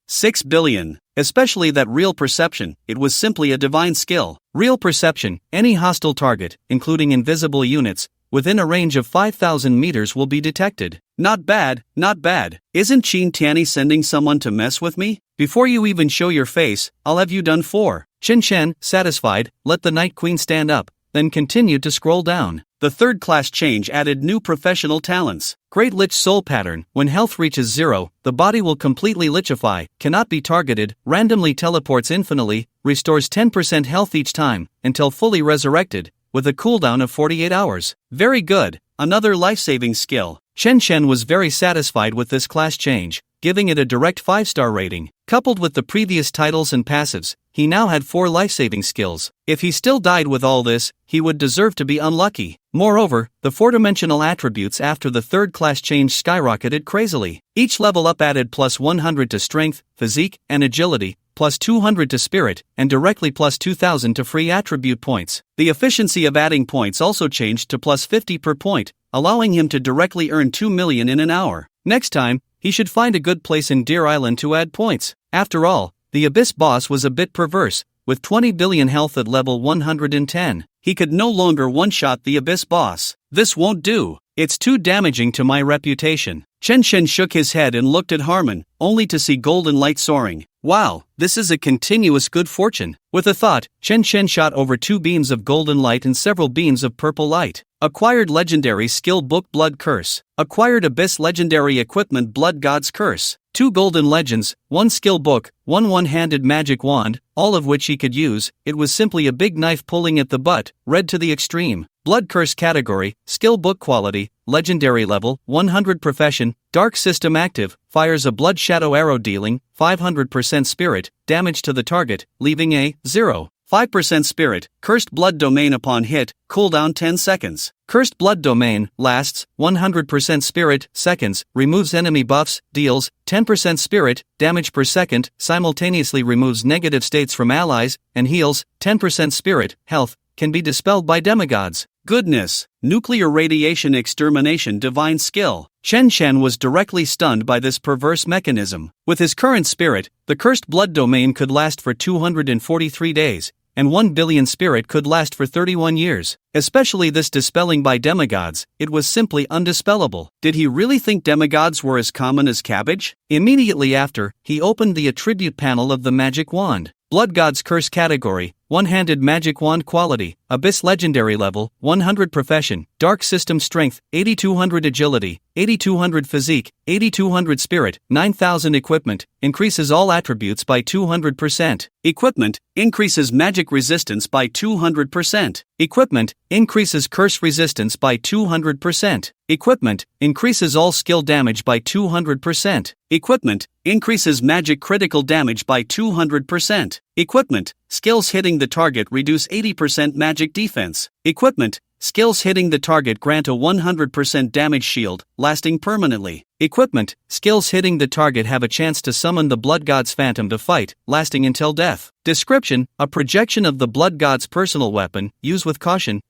6 billion. Especially that real perception, it was simply a divine skill. Real perception, any hostile target, including invisible units, within a range of 5,000 meters will be detected. Not bad, not bad. Isn't Chin Tianyi sending someone to mess with me? Before you even show your face, I'll have you done for. Chen Shen, satisfied, let the Night Queen stand up, then continued to scroll down. The third class change added new professional talents. Great Lich Soul Pattern. When health reaches 0, the body will completely lichify, cannot be targeted, randomly teleports infinitely, restores 10% health each time, until fully resurrected, with a cooldown of 48 hours. Very good, another life-saving skill. Chen Shen was very satisfied with this class change, giving it a direct 5-star rating. Coupled with the previous titles and passives, he now had 4 life-saving skills. If he still died with all this, he would deserve to be unlucky. Moreover, the 4-dimensional attributes after the third class change skyrocketed crazily. Each level up added plus 100 to strength, physique, and agility, plus 200 to spirit, and directly plus 2,000 to free attribute points. The efficiency of adding points also changed to plus 50 per point, allowing him to directly earn 2 million in an hour. Next time, he should find a good place in Deer Island to add points. After all, the Abyss boss was a bit perverse. With 20 billion health at level 110, he could no longer one-shot the Abyss boss. This won't do. It's too damaging to my reputation. Chen Shen shook his head and looked at Harmon, only to see golden light soaring. Wow, this is a continuous good fortune. With a thought, Chen Shen shot over 2 beams of golden light and several beams of purple light. Acquired legendary skill book Blood Curse. Acquired Abyss legendary equipment Blood God's Curse. 2 golden legends, 1 skill book, 1 one-handed magic wand, all of which he could use. It was simply a big knife pulling at the butt, read to the extreme. Blood Curse category, skill book quality, legendary level, 100 profession, dark system active, fires a blood shadow arrow dealing 500% spirit damage to the target, leaving a 0.5% spirit, cursed blood domain upon hit, cooldown 10 seconds. Cursed blood domain lasts 100% spirit seconds, removes enemy buffs, deals 10% spirit damage per second, simultaneously removes negative states from allies, and heals 10% spirit health, can be dispelled by demigods. Goodness! Nuclear radiation extermination divine skill. Chen Shen was directly stunned by this perverse mechanism. With his current spirit, the cursed blood domain could last for 243 days, and 1 billion spirit could last for 31 years. Especially this dispelling by demigods, it was simply undispellable. Did he really think demigods were as common as cabbage? Immediately after, he opened the attribute panel of the magic wand. Blood God's Curse category, one-handed magic wand quality, Abyss legendary level, 100 profession, dark system strength, 8200 agility, 8200 physique, 8200 spirit, 9000 equipment, increases all attributes by 200%. Equipment, increases magic resistance by 200%. Equipment, increases curse resistance by 200%. Equipment, increases all skill damage by 200%. Equipment, increases magic critical damage by 200%. Equipment, skills hitting the target reduce 80% magic defense. Equipment, skills hitting the target grant a 100% damage shield, lasting permanently. Equipment, skills hitting the target have a chance to summon the Blood God's Phantom to fight, lasting until death. Description, a projection of the Blood God's personal weapon, use with caution,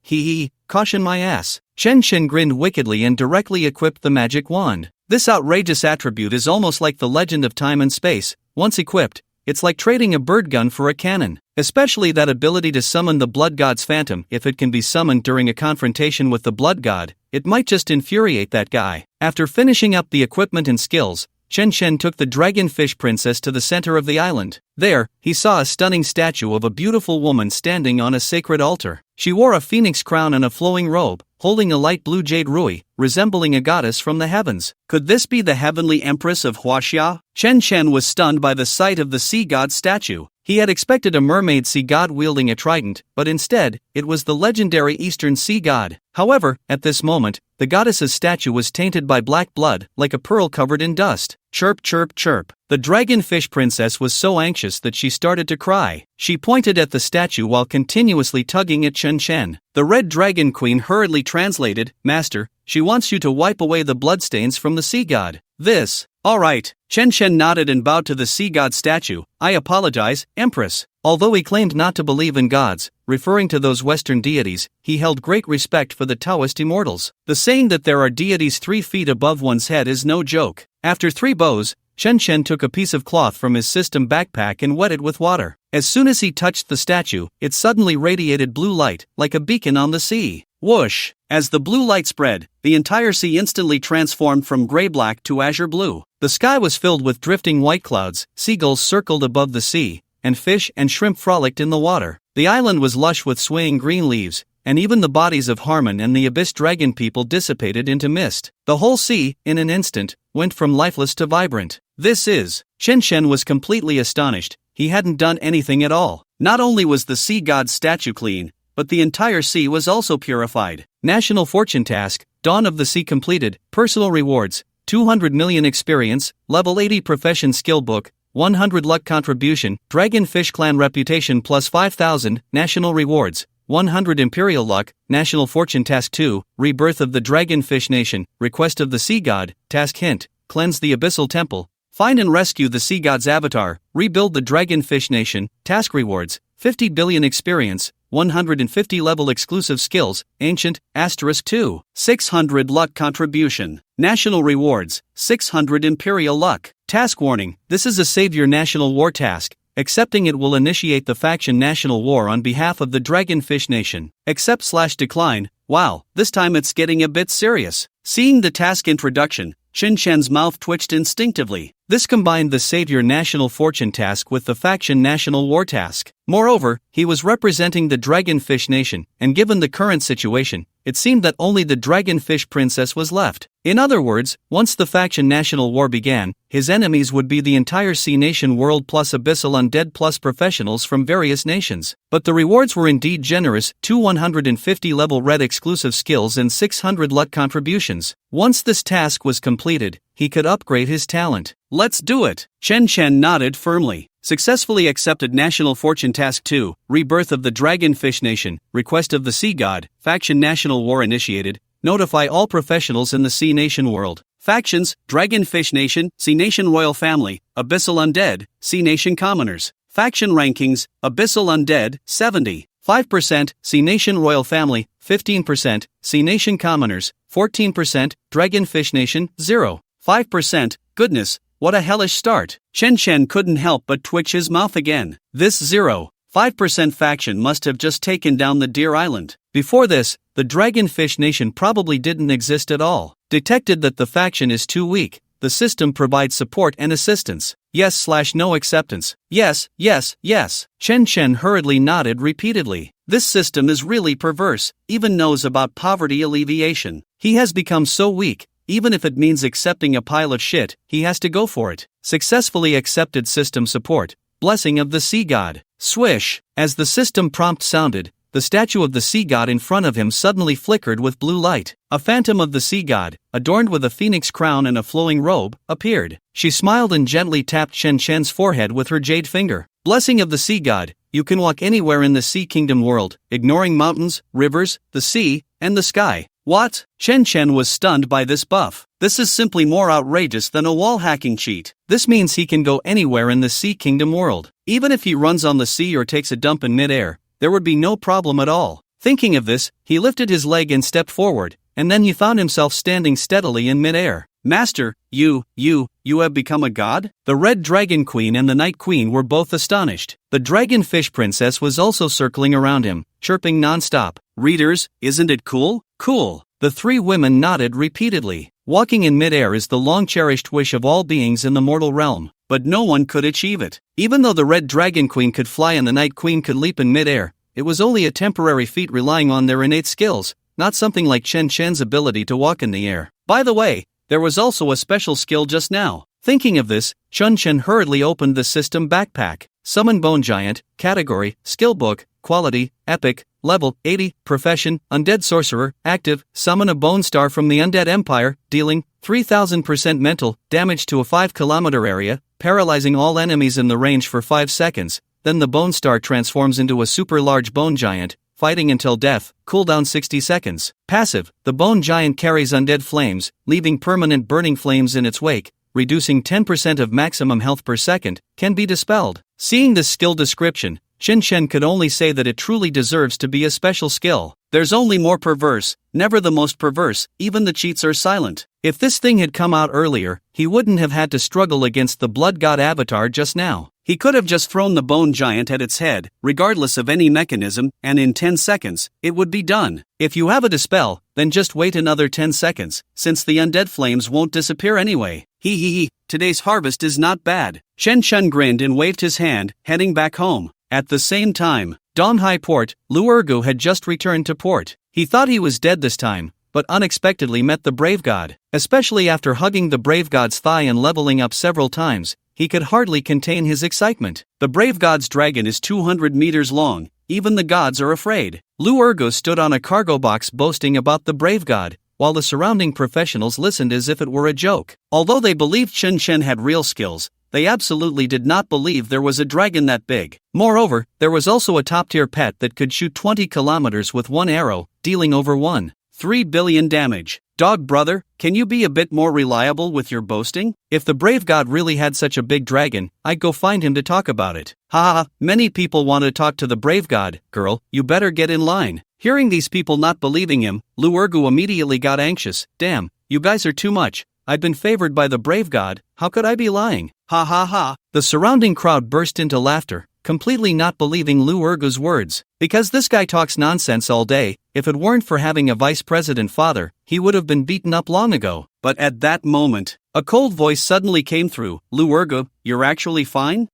caution my ass. Chen Shen grinned wickedly and directly equipped the magic wand. This outrageous attribute is almost like the Legend of Time and Space. Once equipped, it's like trading a bird gun for a cannon. Especially that ability to summon the Blood God's Phantom. If it can be summoned during a confrontation with the Blood God, it might just infuriate that guy. After finishing up the equipment and skills, Chen Shen took the Dragonfish Princess to the center of the island. There, he saw a stunning statue of a beautiful woman standing on a sacred altar. She wore a phoenix crown and a flowing robe, holding a light blue jade rui, resembling a goddess from the heavens. Could this be the heavenly empress of Huaxia? Chen Chen was stunned by the sight of the sea god statue. He had expected a mermaid sea god wielding a trident, but instead, it was the legendary Eastern sea god. However, at this moment, the goddess's statue was tainted by black blood, like a pearl covered in dust. Chirp chirp chirp. The dragonfish princess was so anxious that she started to cry. She pointed at the statue while continuously tugging at Chen Chen. The red dragon queen hurriedly translated, "Master, she wants you to wipe away the bloodstains from the sea god." This. Alright. Chen Chen nodded and bowed to the sea god statue. "I apologize, Empress." Although he claimed not to believe in gods, referring to those Western deities, he held great respect for the Taoist immortals. The saying that there are deities 3 feet above one's head is no joke. After 3 bows, Chen Chen took a piece of cloth from his system backpack and wet it with water. As soon as he touched the statue, it suddenly radiated blue light, like a beacon on the sea. Whoosh! As the blue light spread, the entire sea instantly transformed from gray-black to azure blue. The sky was filled with drifting white clouds, seagulls circled above the sea, and fish and shrimp frolicked in the water. The island was lush with swaying green leaves, and even the bodies of Harmon and the Abyss Dragon people dissipated into mist. The whole sea, in an instant, went from lifeless to vibrant. This is... Chen Chen was completely astonished. He hadn't done anything at all. Not only was the sea god's statue clean, but the entire sea was also purified. National Fortune Task, Dawn of the Sea completed, personal rewards, 200 million experience, level 80 profession skill book, 100 luck contribution, Dragonfish clan reputation plus 5,000, national rewards, 100 imperial luck, National Fortune Task 2, Rebirth of the Dragonfish Nation, Request of the Sea God, Task Hint, Cleanse the Abyssal Temple, Find and rescue the sea god's avatar, rebuild the Dragonfish Nation, task rewards, 50 billion experience, 150 level exclusive skills, ancient, *2. 600 luck contribution. National rewards, 600 imperial luck. Task warning, this is a Savior National War task. Accepting it will initiate the faction national war on behalf of the Dragonfish Nation. Accept/decline. Wow, this time it's getting a bit serious. Seeing the task introduction, Chen Chen's mouth twitched instinctively. This combined the Savior National Fortune task with the faction national war task. Moreover, he was representing the Dragonfish Nation, and given the current situation, it seemed that only the Dragonfish Princess was left. In other words, once the faction national war began, his enemies would be the entire Sea Nation world plus Abyssal Undead plus professionals from various nations. But the rewards were indeed generous, 150 level red exclusive skills and 600 luck contributions. Once this task was completed, he could upgrade his talent. Let's do it! Chen Chen nodded firmly. Successfully accepted National Fortune Task 2, Rebirth of the Dragonfish Nation, Request of the Sea God, Faction National War initiated, notify all professionals in the Sea Nation world. Factions, Dragonfish Nation, Sea Nation Royal Family, Abyssal Undead, Sea Nation Commoners. Faction rankings, Abyssal Undead, 75%, Sea Nation Royal Family, 15%, Sea Nation Commoners, 14%, Dragonfish Nation, 0.5%, goodness. What a hellish start. Chen Chen couldn't help but twitch his mouth again. This 0.5% faction must have just taken down the Deer Island. Before this, the Dragonfish Nation probably didn't exist at all. Detected that the faction is too weak, the system provides support and assistance. Yes/no acceptance. Yes, yes, yes. Chen Chen hurriedly nodded repeatedly. This system is really perverse, even knows about poverty alleviation. He has become so weak. Even if it means accepting a pile of shit, he has to go for it. Successfully accepted system support. Blessing of the Sea God. Swish! As the system prompt sounded, the statue of the Sea God in front of him suddenly flickered with blue light. A phantom of the Sea God, adorned with a phoenix crown and a flowing robe, appeared. She smiled and gently tapped Chen Chen's forehead with her jade finger. Blessing of the Sea God, you can walk anywhere in the Sea Kingdom world, ignoring mountains, rivers, the sea, and the sky. What? Chen Chen was stunned by this buff. This is simply more outrageous than a wall hacking cheat. This means he can go anywhere in the Sea Kingdom world. Even if he runs on the sea or takes a dump in midair, there would be no problem at all. Thinking of this, he lifted his leg and stepped forward, and then he found himself standing steadily in midair. Master, you have become a god? The Red Dragon Queen and the Night Queen were both astonished. The Dragonfish Princess was also circling around him, chirping non-stop. Readers, isn't it cool? Cool. The three women nodded repeatedly. Walking in midair is the long-cherished wish of all beings in the mortal realm, but no one could achieve it. Even though the Red Dragon Queen could fly and the Night Queen could leap in midair, it was only a temporary feat relying on their innate skills, not something like Chen Chen's ability to walk in the air. By the way, there was also a special skill just now. Thinking of this, Chen Chen hurriedly opened the system backpack. Summon Bone Giant, category, skill book, quality, epic, level 80, profession, undead sorcerer, active, summon a bone star from the undead empire, dealing 3000% mental damage to a 5-kilometer area, paralyzing all enemies in the range for 5 seconds. Then the bone star transforms into a super large bone giant, fighting until death, cooldown 60 seconds. Passive, the bone giant carries undead flames, leaving permanent burning flames in its wake, reducing 10% of maximum health per second, can be dispelled. Seeing this skill description, Chen Chen could only say that it truly deserves to be a special skill. There's only more perverse, never the most perverse, even the cheats are silent. If this thing had come out earlier, he wouldn't have had to struggle against the blood god avatar just now. He could have just thrown the bone giant at its head, regardless of any mechanism, and in 10 seconds, it would be done. If you have a dispel, then just wait another 10 seconds, since the undead flames won't disappear anyway. Hee, today's harvest is not bad. Chen Chen grinned and waved his hand, heading back home. At the same time, Donghai Port, Lu Ergu had just returned to port. He thought he was dead this time, but unexpectedly met the Brave God. Especially after hugging the Brave God's thigh and leveling up several times, he could hardly contain his excitement. The Brave God's dragon is 200 meters long, even the gods are afraid. Lu Ergu stood on a cargo box boasting about the Brave God, while the surrounding professionals listened as if it were a joke. Although they believed Chen Chen had real skills, they absolutely did not believe there was a dragon that big. Moreover, there was also a top-tier pet that could shoot 20 kilometers with one arrow, dealing over 1.3 billion damage. Dog brother, can you be a bit more reliable with your boasting? If the Brave God really had such a big dragon, I'd go find him to talk about it. Haha, many people want to talk to the Brave God. Girl, you better get in line. Hearing these people not believing him, Lu Ergu immediately got anxious. Damn, you guys are too much. I'd been favored by the Brave God, how could I be lying? Ha ha ha. The surrounding crowd burst into laughter, completely not believing Lu Ergu's words. Because this guy talks nonsense all day, if it weren't for having a vice president father, he would have been beaten up long ago. But at that moment, a cold voice suddenly came through. Lu Ergu, you're actually fine?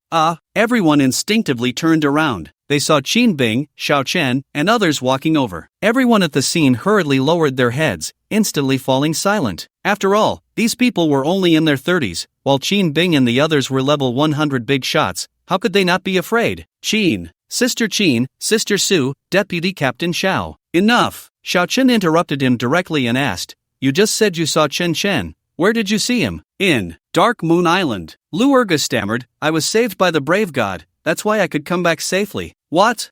Everyone instinctively turned around. They saw Qin Bing, Xiao Chen, and others walking over. Everyone at the scene hurriedly lowered their heads, instantly falling silent. After all, these people were only in their 30s, while Qin Bing and the others were level 100 big shots. How could they not be afraid? Qin, Sister Su, Deputy Captain Xiao. Enough! Xiao Chen interrupted him directly and asked, you just said you saw Chen Chen. Where did you see him? In Dark Moon Island. Lu Ergu stammered, I was saved by the Brave God, that's why I could come back safely. What?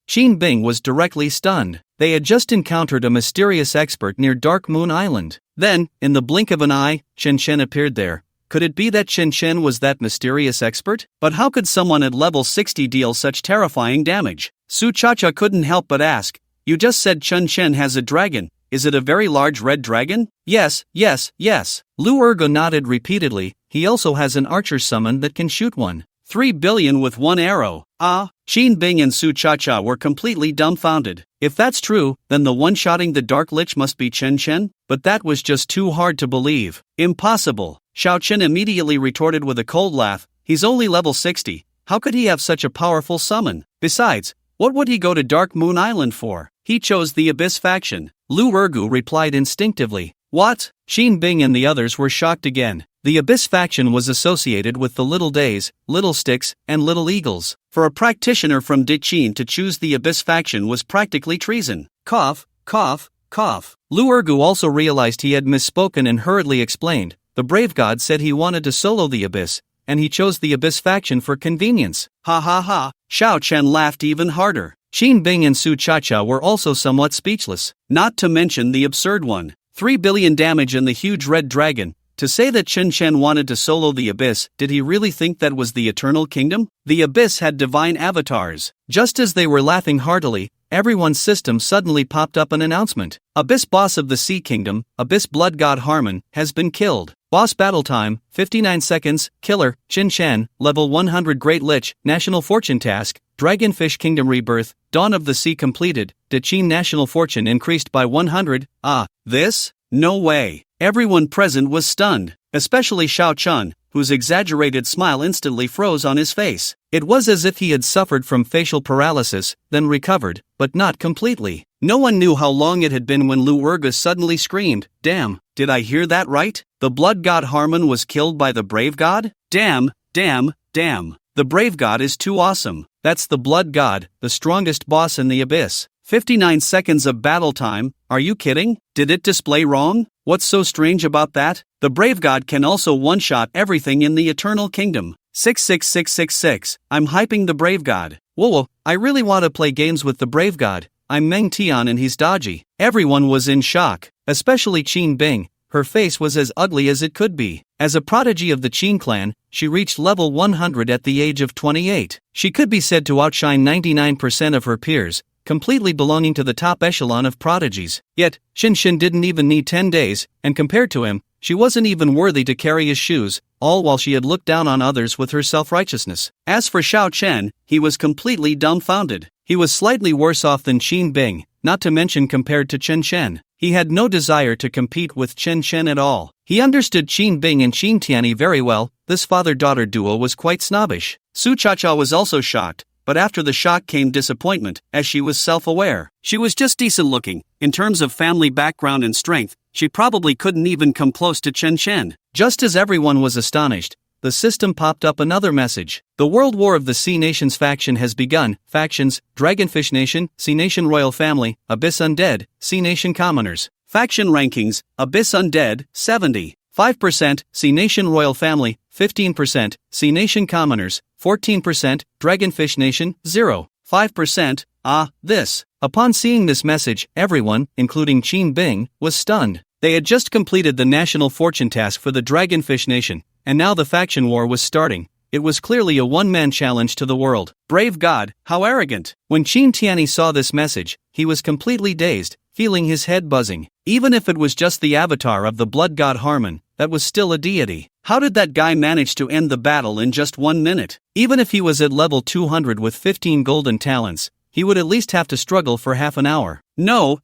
Qin Bing was directly stunned. They had just encountered a mysterious expert near Dark Moon Island. Then, in the blink of an eye, Chen Chen appeared there. Could it be that Chen Chen was that mysterious expert? But how could someone at level 60 deal such terrifying damage? Su Chacha couldn't help but ask, you just said Chen Chen has a dragon. Is it a very large red dragon? Yes. Lu Ergu nodded repeatedly. He also has an archer summon that can shoot 1.3 billion with one arrow. Qin Bing and Su Cha were completely dumbfounded. If that's true, then the one shotting the Dark Lich must be Chen Chen? But that was just too hard to believe. Impossible. Xiao Chen immediately retorted with a cold laugh. He's only level 60. How could he have such a powerful summon? Besides, what would he go to Dark Moon Island for? He chose the Abyss faction. Lu Ergu replied instinctively. What? Qin Bing and the others were shocked again. The Abyss faction was associated with the Little Days, Little Sticks, and Little Eagles. For a practitioner from Dichin to choose the Abyss faction was practically treason. Cough. Lu Ergu also realized he had misspoken and hurriedly explained. The Brave God said he wanted to solo the Abyss, and he chose the Abyss faction for convenience. Ha. Xiao Chen laughed even harder. Qin Bing and Su Cha were also somewhat speechless. Not to mention the absurd 1.3 billion damage and the huge red dragon. To say that Chen Chen wanted to solo the Abyss, did he really think that was the Eternal Kingdom? The Abyss had divine avatars. Just as they were laughing heartily, everyone's system suddenly popped up an announcement. Abyss boss of the Sea Kingdom, Abyss Blood God Harmon, has been killed. Boss battle time, 59 seconds, killer, Chen Chen, level 100 Great Lich, National Fortune task, Dragonfish Kingdom rebirth, Dawn of the Sea completed, Dichin National Fortune increased by 100, this? No way. Everyone present was stunned, especially Xiao Chen, whose exaggerated smile instantly froze on his face. It was as if he had suffered from facial paralysis, then recovered, but not completely. No one knew how long it had been when Lu Urga suddenly screamed, "Damn, did I hear that right? The blood god Harmon was killed by the brave god? Damn, damn, damn. The brave god is too awesome. That's the blood god, the strongest boss in the abyss. 59 seconds of battle time, are you kidding? Did it display wrong? What's so strange about that? The brave god can also one-shot everything in the Eternal Kingdom. 66666, I'm hyping the brave god. Whoa, I really want to play games with the brave god. I'm Meng Tian and he's dodgy. Everyone was in shock, especially Qin Bing. Her face was as ugly as it could be. As a prodigy of the Qin clan, she reached level 100 at the age of 28. She could be said to outshine 99% of her peers, completely belonging to the top echelon of prodigies. Yet, Xin didn't even need 10 days, and compared to him, she wasn't even worthy to carry his shoes, all while she had looked down on others with her self-righteousness. As for Xiao Chen, he was completely dumbfounded. He was slightly worse off than Qin Bing, not to mention compared to Chen Chen. He had no desire to compete with Chen Chen at all. He understood Qin Bing and Qin Tianyi very well. This father-daughter duo was quite snobbish. Su Chacha was also shocked, but after the shock came disappointment, as she was self-aware. She was just decent-looking. In terms of family background and strength, she probably couldn't even come close to Chen Chen. Just as everyone was astonished, the system popped up another message. The World War of the Sea Nations faction has begun. Factions: Dragonfish Nation, Sea Nation Royal Family, Abyss Undead, Sea Nation Commoners. Faction rankings: Abyss Undead, 70.5%, Sea Nation Royal Family, 15%, Sea Nation Commoners, 14%, Dragonfish Nation, 0.5%. This. Upon seeing this message, everyone, including Qin Bing, was stunned. They had just completed the national fortune task for the Dragonfish Nation, and now the faction war was starting. It was clearly a one-man challenge to the world. Brave God, how arrogant! When Qin Tianyi saw this message, he was completely dazed, feeling his head buzzing. Even if it was just the avatar of the blood god Harmon, that was still a deity. How did that guy manage to end the battle in just 1 minute? Even if he was at level 200 with 15 golden talents, he would at least have to struggle for half an hour. No,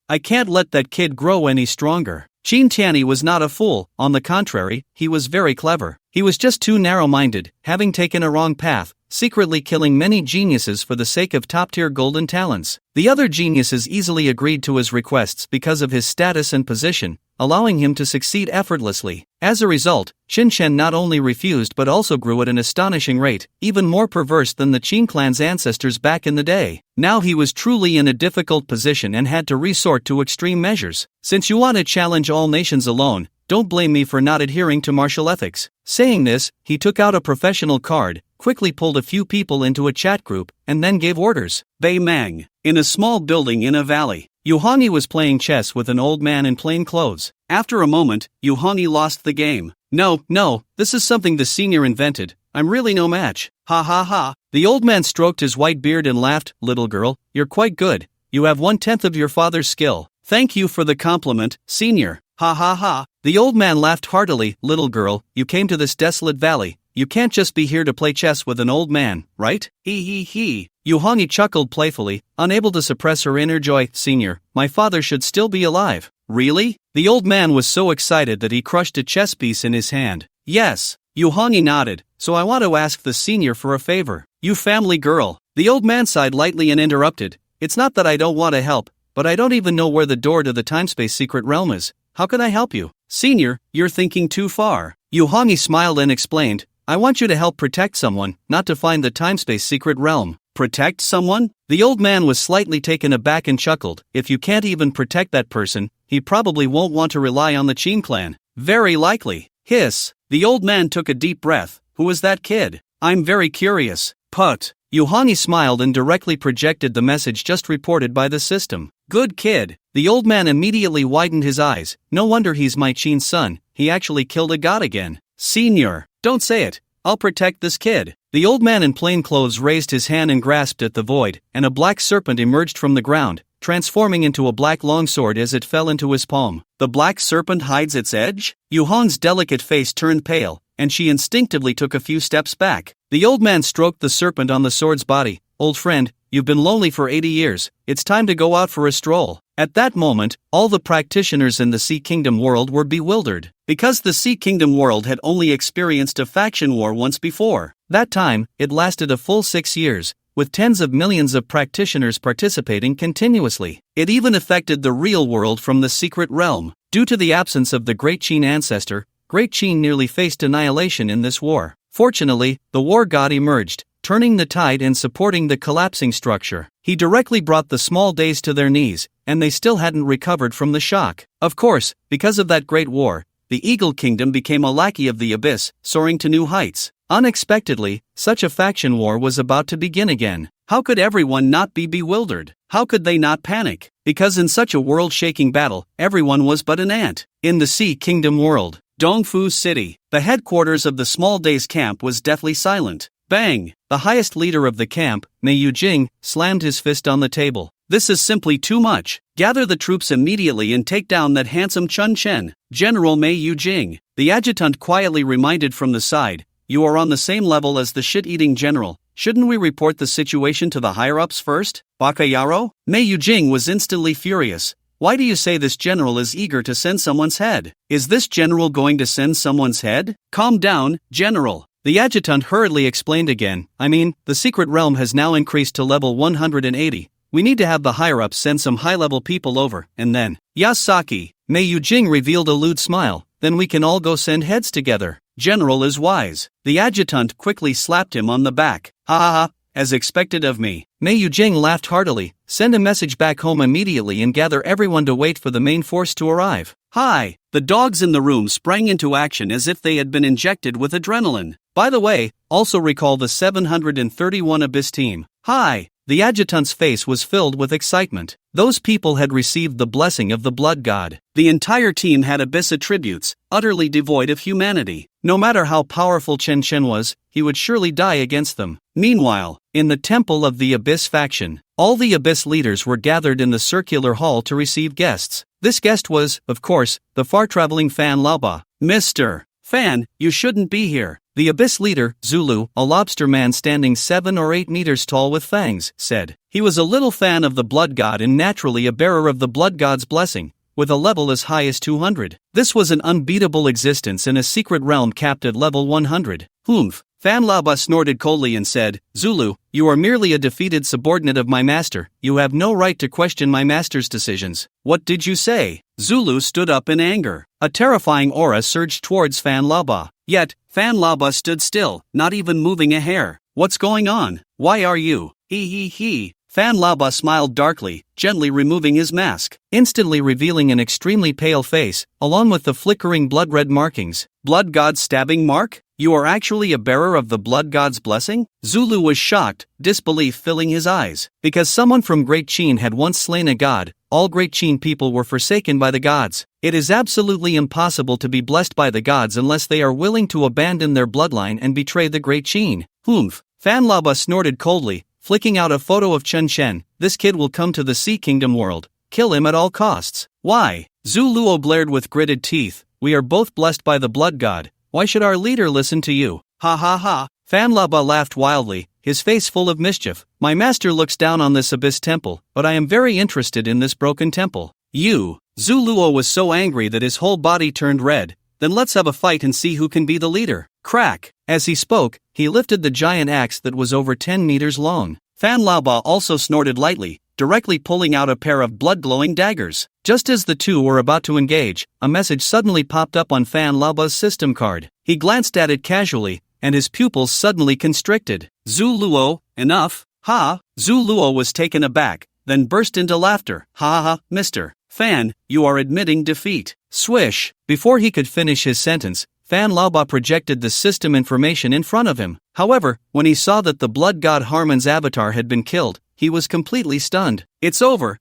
I can't let that kid grow any stronger. Qin Tianyi was not a fool, on the contrary, he was very clever. He was just too narrow-minded, having taken a wrong path, secretly killing many geniuses for the sake of top-tier golden talents. The other geniuses easily agreed to his requests because of his status and position, allowing him to succeed effortlessly. As a result, Xin Chen not only refused but also grew at an astonishing rate, even more perverse than the Qin clan's ancestors back in the day. Now he was truly in a difficult position and had to resort to extreme measures. Since you want to challenge all nations alone, don't blame me for not adhering to martial ethics. Saying this, he took out a professional card, quickly pulled a few people into a chat group, and then gave orders. Bei Mang. In a small building in a valley, Yu Hongyi was playing chess with an old man in plain clothes. After a moment, Yu Hongyi lost the game. No, this is something the senior invented. I'm really no match. Ha ha ha. The old man stroked his white beard and laughed. Little girl, you're quite good. You have 1/10 of your father's skill. Thank you for the compliment, senior. Ha ha ha. The old man laughed heartily. Little girl, you came to this desolate valley. You can't just be here to play chess with an old man, right? He. Yu Hongyi chuckled playfully, unable to suppress her inner joy. Senior, my father should still be alive. Really? The old man was so excited that he crushed a chess piece in his hand. Yes. Yu Hongyi nodded. So I want to ask the senior for a favor. You family girl. The old man sighed lightly and interrupted. It's not that I don't want to help, but I don't even know where the door to the timespace secret realm is. How can I help you? Senior, you're thinking too far. Yu Hongyi smiled and explained. I want you to help protect someone, not to find the timespace secret realm. Protect someone? The old man was slightly taken aback and chuckled. If you can't even protect that person, he probably won't want to rely on the Qin clan. Very likely. Hiss. The old man took a deep breath. Who is that kid? I'm very curious. Put. Yu Hongyi smiled and directly projected the message just reported by the system. Good kid. The old man immediately widened his eyes. No wonder he's my Qin's son. He actually killed a god again. Senior. Don't say it. I'll protect this kid. The old man in plain clothes raised his hand and grasped at the void, and a black serpent emerged from the ground, transforming into a black longsword as it fell into his palm. The black serpent hides its edge? Yu Hong's delicate face turned pale, and she instinctively took a few steps back. The old man stroked the serpent on the sword's body. Old friend, you've been lonely for 80 years. It's time to go out for a stroll. At that moment, all the practitioners in the Sea Kingdom world were bewildered, because the Sea Kingdom world had only experienced a faction war once before. That time, it lasted a full 6 years, with tens of millions of practitioners participating continuously. It even affected the real world from the secret realm. Due to the absence of the Great Qin ancestor, Great Qin nearly faced annihilation in this war. Fortunately, the war god emerged, turning the tide and supporting the collapsing structure. He directly brought the small days to their knees, and they still hadn't recovered from the shock. Of course, because of that great war, the Eagle Kingdom became a lackey of the Abyss, soaring to new heights. Unexpectedly, such a faction war was about to begin again. How could everyone not be bewildered? How could they not panic? Because in such a world-shaking battle, everyone was but an ant. In the Sea Kingdom world, Dongfu City, the headquarters of the Small Days camp, was deathly silent. Bang! The highest leader of the camp, Mei Yujing, slammed his fist on the table. This is simply too much. Gather the troops immediately and take down that handsome Chun Chen. General Mei Yujing, the adjutant quietly reminded from the side, you are on the same level as the shit-eating general. Shouldn't we report the situation to the higher-ups first? Bakayaro? Mei Yujing was instantly furious. Why do you say this general is eager to send someone's head? Is this general going to send someone's head? Calm down, general. The adjutant hurriedly explained again. I mean, the secret realm has now increased to level 180. We need to have the higher-ups send some high-level people over, and then... Yasaki, Mei Yujing revealed a lewd smile. Then we can all go send heads together. General is wise. The adjutant quickly slapped him on the back. Ha ha ha, as expected of me. Mei Yujing laughed heartily. Send a message back home immediately and gather everyone to wait for the main force to arrive. Hi! The dogs in the room sprang into action as if they had been injected with adrenaline. By the way, also recall the 731 Abyss team. Hi! The adjutant's face was filled with excitement. Those people had received the blessing of the blood god. The entire team had Abyss attributes, utterly devoid of humanity. No matter how powerful Chen Chen was, he would surely die against them. Meanwhile, in the temple of the Abyss faction, all the Abyss leaders were gathered in the circular hall to receive guests. This guest was, of course, the far-traveling Fan Laoba. Mr. Fan, you shouldn't be here. The Abyss leader, Zulu, a lobster man standing 7 or 8 meters tall with fangs, said. He was a little fan of the blood god and naturally a bearer of the blood god's blessing, with a level as high as 200. This was an unbeatable existence in a secret realm capped at level 100. Humph. Fan Laba snorted coldly and said, Zulu, you are merely a defeated subordinate of my master. You have no right to question my master's decisions. What did you say? Zulu stood up in anger. A terrifying aura surged towards Fan Laba. Yet, Fan Laba stood still, not even moving a hair. What's going on? Why are you? He. Fan Laba smiled darkly, gently removing his mask, instantly revealing an extremely pale face, along with the flickering blood-red markings. Blood god's stabbing mark? You are actually a bearer of the blood god's blessing? Zulu was shocked, disbelief filling his eyes. Because someone from Great Qin had once slain a god, all Great Qin people were forsaken by the gods. It is absolutely impossible to be blessed by the gods unless they are willing to abandon their bloodline and betray the Great Qin. Humph. Fan Laba snorted coldly, flicking out a photo of Chen Chen. This kid will come to the Sea Kingdom world. Kill him at all costs. Why? Zuluo blared with gritted teeth. We are both blessed by the blood god. Why should our leader listen to you? Ha ha ha. Fan Laba laughed wildly, his face full of mischief. My master looks down on this Abyss temple, but I am very interested in this broken temple. You. Zuluo was so angry that his whole body turned red. Then let's have a fight and see who can be the leader. Crack. As he spoke, he lifted the giant axe that was over 10 meters long. Fan Laba also snorted lightly, directly pulling out a pair of blood-glowing daggers. Just as the two were about to engage, a message suddenly popped up on Fan Laba's system card. He glanced at it casually, and his pupils suddenly constricted. Zuluo, enough. Ha! Zuluo was taken aback, then burst into laughter. Ha ha, Mr. Fan, you are admitting defeat. Swish! Before he could finish his sentence, Fan Laba projected the system information in front of him. However, when he saw that the blood god Harmon's avatar had been killed, he was completely stunned. It's over,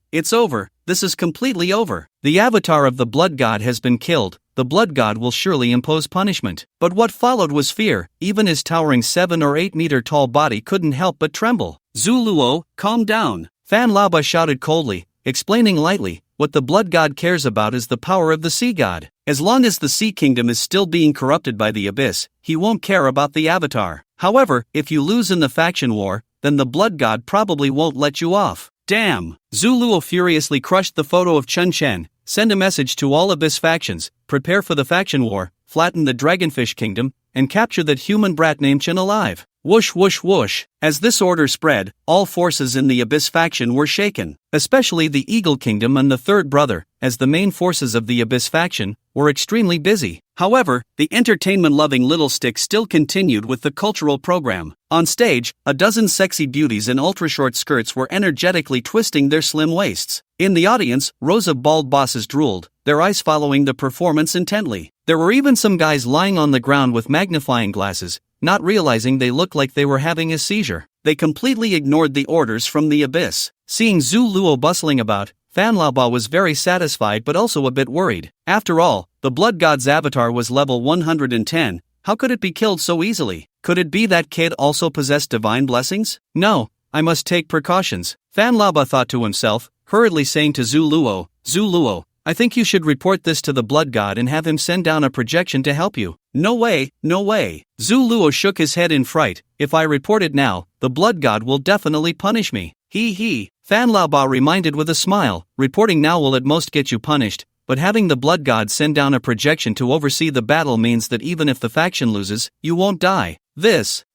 this is completely over. The avatar of the blood god has been killed, the blood god will surely impose punishment. But what followed was fear, even his towering 7 or 8 meter tall body couldn't help but tremble. Zuluo, calm down. Fan Laba shouted coldly, explaining lightly, what the blood god cares about is the power of the sea god. As long as the Sea Kingdom is still being corrupted by the Abyss, he won't care about the avatar. However, if you lose in the faction war, then the blood god probably won't let you off. Damn! Zuluo furiously crushed the photo of Chun Chen. Send a message to all Abyss factions, prepare for the faction war, flatten the Dragonfish Kingdom, and capture that human brat named Chen alive. Whoosh whoosh whoosh. As this order spread, all forces in the Abyss faction were shaken, especially the Eagle Kingdom and the Third Brother, as the main forces of the Abyss faction were extremely busy. However, the entertainment-loving Little Stick still continued with the cultural program. On stage, a dozen sexy beauties in ultra-short skirts were energetically twisting their slim waists. In the audience, rows of bald bosses drooled, their eyes following the performance intently. There were even some guys lying on the ground with magnifying glasses, not realizing they looked like they were having a seizure. They completely ignored the orders from the Abyss. Seeing Zhu Luo bustling about, Fan Laoba was very satisfied but also a bit worried. After all, the Blood God's avatar was level 110, how could it be killed so easily? Could it be that kid also possessed divine blessings? No, I must take precautions, Fan Laoba thought to himself, hurriedly saying to Zhu Luo, I think you should report this to the Blood God and have him send down a projection to help you. No way, no way. Zhu Luo shook his head in fright. If I report it now, the Blood God will definitely punish me. He. Fan Laoba reminded with a smile, reporting now will at most get you punished, but having the Blood God send down a projection to oversee the battle means that even if the faction loses, you won't die.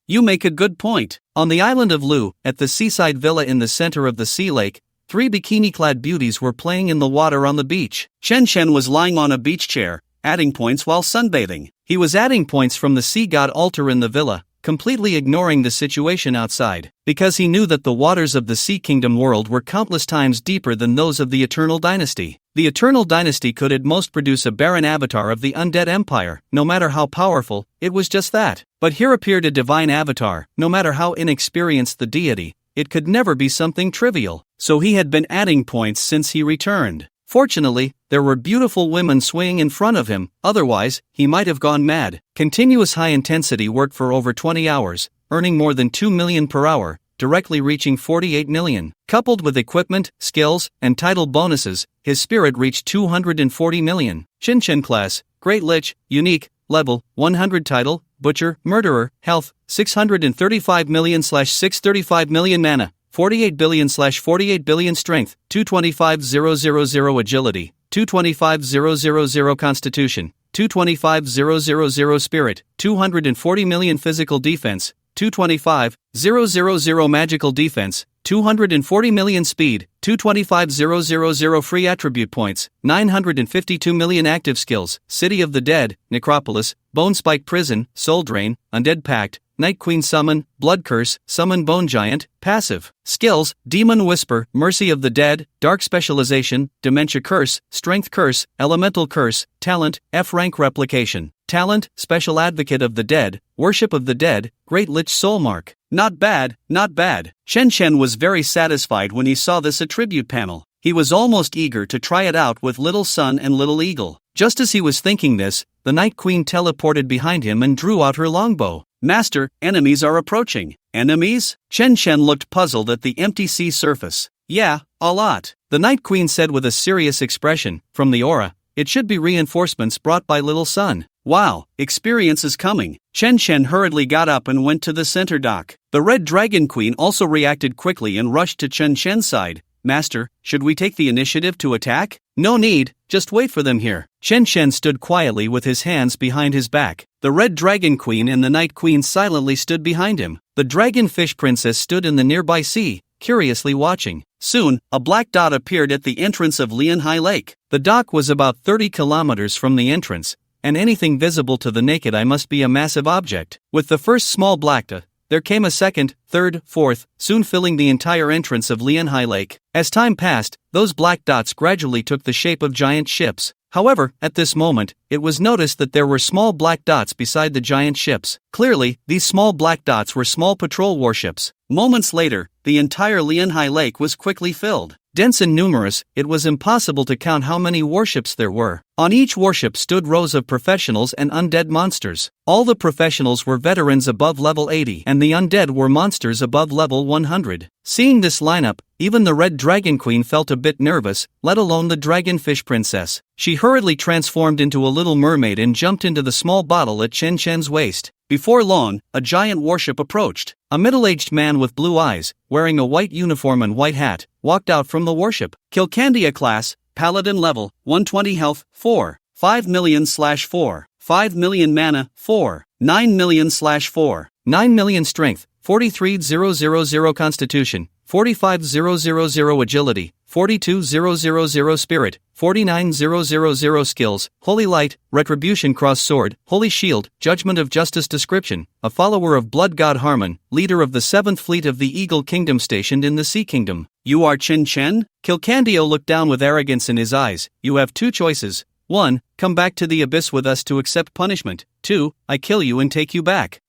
You make a good point. On the island of Lu, at the seaside villa in the center of the sea lake, 3 bikini-clad beauties were playing in the water on the beach. Chen Chen was lying on a beach chair, adding points while sunbathing. He was adding points from the sea god altar in the villa, completely ignoring the situation outside, because he knew that the waters of the Sea Kingdom world were countless times deeper than those of the Eternal Dynasty. The Eternal Dynasty could at most produce a barren avatar of the Undead Empire. No matter how powerful, it was just that. But here appeared a divine avatar. No matter how inexperienced the deity, it could never be something trivial. So he had been adding points since he returned. Fortunately, there were beautiful women swaying in front of him, otherwise, he might have gone mad. Continuous high-intensity work for over 20 hours, earning more than 2 million per hour, directly reaching 48 million. Coupled with equipment, skills, and title bonuses, his spirit reached 240 million. Shin class, Great Lich, unique, level, 100 title, Butcher, Murderer, health, 635 million/635 million mana. 48 billion/48 billion strength, 225,000 agility, 225,000 constitution, 225,000 spirit, 240 million physical defense, 225,000 magical defense, 240 million speed, 225,000 free attribute points, 952 million active skills, City of the Dead, Necropolis, Bone Spike Prison, Soul Drain, Undead Pact, Night Queen Summon, Blood Curse, Summon Bone Giant, passive. Skills, Demon Whisper, Mercy of the Dead, Dark Specialization, Dementia Curse, Strength Curse, Elemental Curse, Talent, F-Rank Replication. Talent, Special Advocate of the Dead, Worship of the Dead, Great Lich Soul Mark. Not bad, not bad. Chen Chen was very satisfied when he saw this attribute panel. He was almost eager to try it out with Little Sun and Little Eagle. Just as he was thinking this, the Night Queen teleported behind him and drew out her longbow. Master, enemies are approaching. Enemies? Chen Chen looked puzzled at the empty sea surface. Yeah, a lot. The Night Queen said with a serious expression, from the aura, it should be reinforcements brought by Little Sun. Wow, experience is coming. Chen Chen hurriedly got up and went to the center dock. The Red Dragon Queen also reacted quickly and rushed to Chen Chen's side. Master, should we take the initiative to attack? No need, just wait for them here. Chen Chen stood quietly with his hands behind his back. The Red Dragon Queen and the Night Queen silently stood behind him. The Dragonfish Princess stood in the nearby sea, curiously watching. Soon, a black dot appeared at the entrance of Lianhai Lake. The dock was about 30 kilometers from the entrance, and anything visible to the naked eye must be a massive object. With the first small black dot, there came a second, third, fourth, soon filling the entire entrance of Lianhai Lake. As time passed, those black dots gradually took the shape of giant ships. However, at this moment, it was noticed that there were small black dots beside the giant ships. Clearly, these small black dots were small patrol warships. Moments later, the entire Lianhai Lake was quickly filled. Dense and numerous, it was impossible to count how many warships there were. On each warship stood rows of professionals and undead monsters. All the professionals were veterans above level 80, and the undead were monsters above level 100. Seeing this lineup, even the Red Dragon Queen felt a bit nervous, let alone the Dragonfish Princess. She hurriedly transformed into a little mermaid and jumped into the small bottle at Chen Chen's waist. Before long, a giant warship approached. A middle-aged man with blue eyes, wearing a white uniform and white hat, walked out from the warship. Kilkandia class, Paladin level, 120 health, 4, 5 million/4, 5 million mana, 4, 9 million/4, 9 million strength, 43,000 constitution, 45,000 agility, 42,000 spirit, 49,000 skills, holy light, retribution cross sword, holy shield, judgment of justice description, a follower of blood god Harmon, leader of the 7th fleet of the Eagle Kingdom stationed in the Sea Kingdom. You are Chen Chen? Kilkandio looked down with arrogance in his eyes. You have 2 choices. 1. Come back to the abyss with us to accept punishment. 2. I kill you and take you back.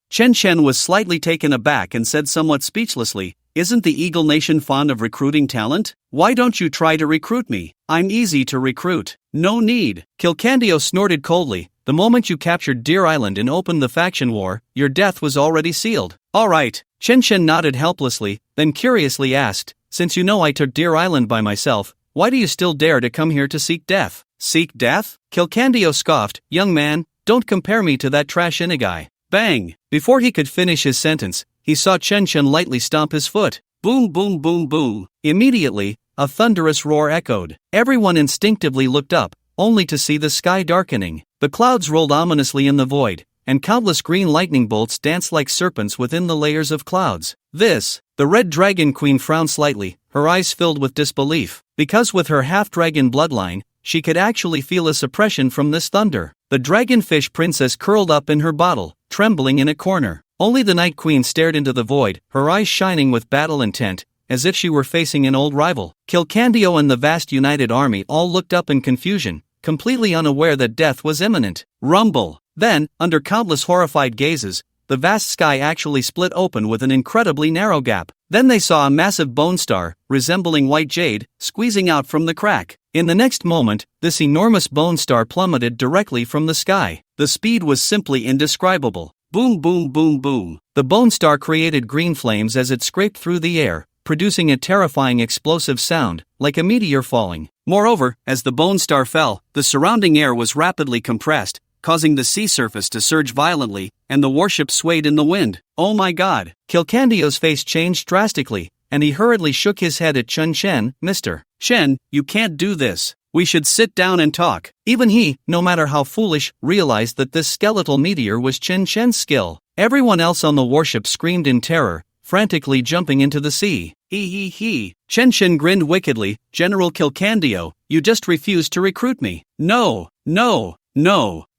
Chen Chen was slightly taken aback and said somewhat speechlessly, isn't the Eagle Nation fond of recruiting talent? Why don't you try to recruit me? I'm easy to recruit. No need. Kilkandio snorted coldly. The moment you captured Deer Island and opened the faction war, your death was already sealed. All right. Chen Chen nodded helplessly, then curiously asked, since you know I took Deer Island by myself, why do you still dare to come here to seek death? Seek death? Kilkandio scoffed, young man, don't compare me to that trash Inigai. Bang! Before he could finish his sentence, he saw Chen Chen lightly stomp his foot. Boom boom boom boom. Immediately, a thunderous roar echoed. Everyone instinctively looked up, only to see the sky darkening. The clouds rolled ominously in the void, and countless green lightning bolts danced like serpents within the layers of clouds. The Red Dragon Queen frowned slightly, her eyes filled with disbelief, because with her half-dragon bloodline, she could actually feel a suppression from this thunder. The Dragonfish Princess curled up in her bottle, trembling in a corner. Only the Night Queen stared into the void, her eyes shining with battle intent, as if she were facing an old rival. Kilkandio and the vast united army all looked up in confusion, completely unaware that death was imminent. Rumble! Then, under countless horrified gazes, the vast sky actually split open with an incredibly narrow gap. Then they saw a massive bone star, resembling white jade, squeezing out from the crack. In the next moment, this enormous bone star plummeted directly from the sky. The speed was simply indescribable. Boom boom boom boom. The bone star created green flames as it scraped through the air, producing a terrifying explosive sound, like a meteor falling. Moreover, as the bone star fell, the surrounding air was rapidly compressed, causing the sea surface to surge violently, and the warship swayed in the wind. Oh my god! Kilkandio's face changed drastically, and he hurriedly shook his head at Chen Chen. Mr. Chen, you can't do this. We should sit down and talk. Even he, no matter how foolish, realized that this skeletal meteor was Chen Chen's skill. Everyone else on the warship screamed in terror, frantically jumping into the sea. He. Chen Chen grinned wickedly. General Kilkandio, you just refused to recruit me. No.